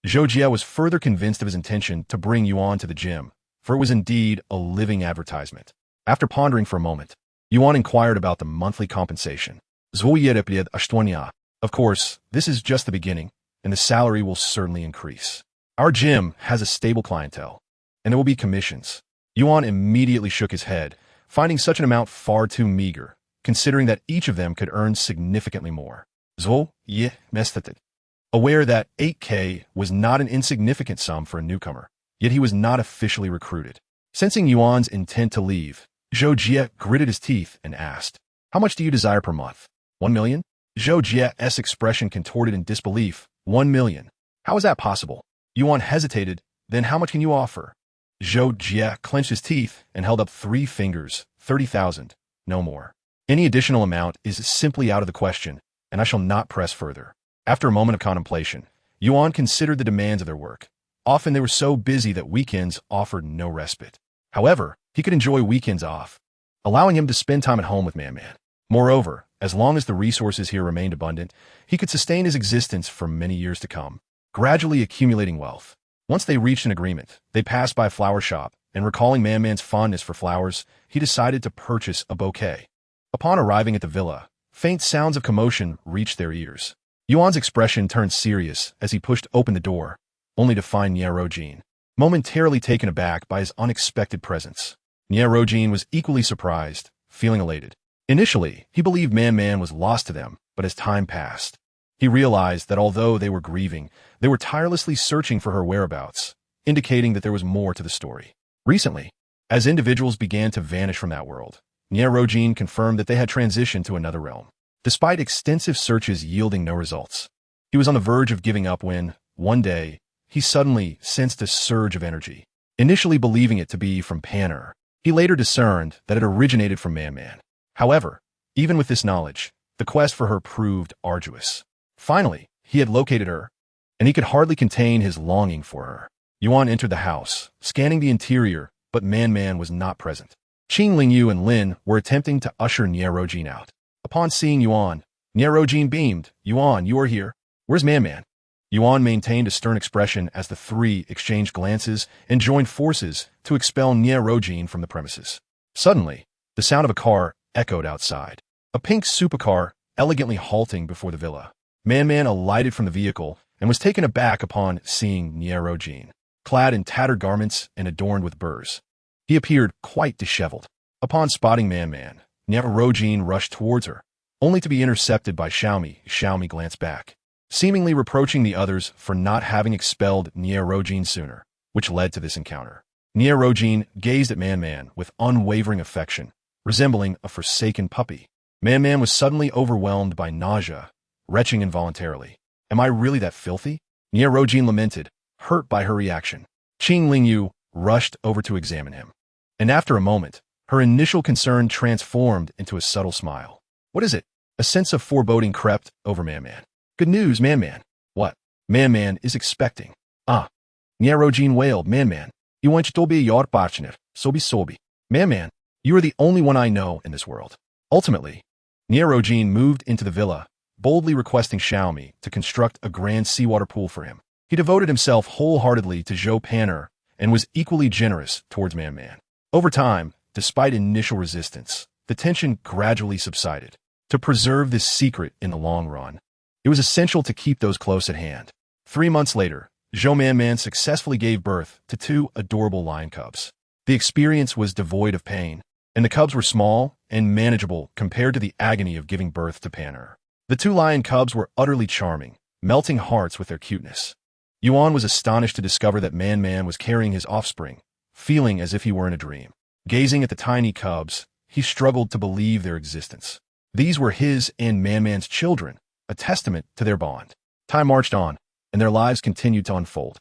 Zhou Jie was further convinced of his intention to bring Yuan to the gym, for it was indeed a living advertisement. After pondering for a moment, Yuan inquired about the monthly compensation. Of course, this is just the beginning, and the salary will certainly increase. Our gym has a stable clientele, and there will be commissions. Yuan immediately shook his head, finding such an amount far too meager, considering that each of them could earn significantly more. Aware that 8K was not an insignificant sum for a newcomer, yet he was not officially recruited. Sensing Yuan's intent to leave, Zhou Jie gritted his teeth and asked, how much do you desire per month? 1 million? Zhou Jie's expression contorted in disbelief. 1 million. How is that possible? Yuan hesitated, then how much can you offer? Zhou Jie clenched his teeth and held up 3 fingers. 30,000. No more. Any additional amount is simply out of the question, and I shall not press further. After a moment of contemplation, Yuan considered the demands of their work. Often they were so busy that weekends offered no respite. However, he could enjoy weekends off, allowing him to spend time at home with Man. Moreover, as long as the resources here remained abundant, he could sustain his existence for many years to come, gradually accumulating wealth. Once they reached an agreement, they passed by a flower shop, and recalling Man's fondness for flowers, he decided to purchase a bouquet. Upon arriving at the villa, faint sounds of commotion reached their ears. Yuan's expression turned serious as he pushed open the door, only to find Rojin, momentarily taken aback by his unexpected presence. Rojin was equally surprised, feeling elated. Initially, he believed Man was lost to them, but as time passed, he realized that although they were grieving, they were tirelessly searching for her whereabouts, indicating that there was more to the story. Recently, as individuals began to vanish from that world, Rojin confirmed that they had transitioned to another realm. Despite extensive searches yielding no results, he was on the verge of giving up when, one day, he suddenly sensed a surge of energy. Initially believing it to be from Panner, he later discerned that it originated from Man. However, even with this knowledge, the quest for her proved arduous. Finally, he had located her, and he could hardly contain his longing for her. Yuan entered the house, scanning the interior, but Man was not present. Qing Lingyu and Lin were attempting to usher Rojin out. Upon seeing Yuan, Rojin beamed. Yuan, you are here. Where's Man? Yuan maintained a stern expression as the 3 exchanged glances and joined forces to expel Rojin from the premises. Suddenly, the sound of a car echoed outside. A pink supercar elegantly halting before the villa. Man alighted from the vehicle and was taken aback upon seeing Rojin, clad in tattered garments and adorned with burrs. He appeared quite disheveled. Upon spotting Man, Rojin rushed towards her, only to be intercepted by Xiaomi. Xiaomi glanced back, seemingly reproaching the others for not having expelled Rojin sooner, which led to this encounter. Rojin gazed at Man with unwavering affection, resembling a forsaken puppy. Man was suddenly overwhelmed by nausea, retching involuntarily. Am I really that filthy? Rojin lamented, hurt by her reaction. Qing Lingyu rushed over to examine him. And after a moment, her initial concern transformed into a subtle smile. What is it? A sense of foreboding crept over Man. Good news, Man. What? Man is expecting. Ah. Rojin wailed. Man, you want to be your partner, sobi. Man, you are the only one I know in this world. Ultimately, Rojin moved into the villa, boldly requesting Xiaomi to construct a grand seawater pool for him. He devoted himself wholeheartedly to Zhou Pan'er and was equally generous towards Man-Man. Over time, despite initial resistance, the tension gradually subsided. To preserve this secret in the long run, it was essential to keep those close at hand. 3 months later, Zhou Man-Man successfully gave birth to 2 adorable lion cubs. The experience was devoid of pain, and the cubs were small and manageable compared to the agony of giving birth to Pan'er. The 2 lion cubs were utterly charming, melting hearts with their cuteness. Yuan was astonished to discover that Man-Man was carrying his offspring, feeling as if he were in a dream. Gazing at the tiny cubs, he struggled to believe their existence. These were his and Man-Man's children, a testament to their bond. Time marched on, and their lives continued to unfold.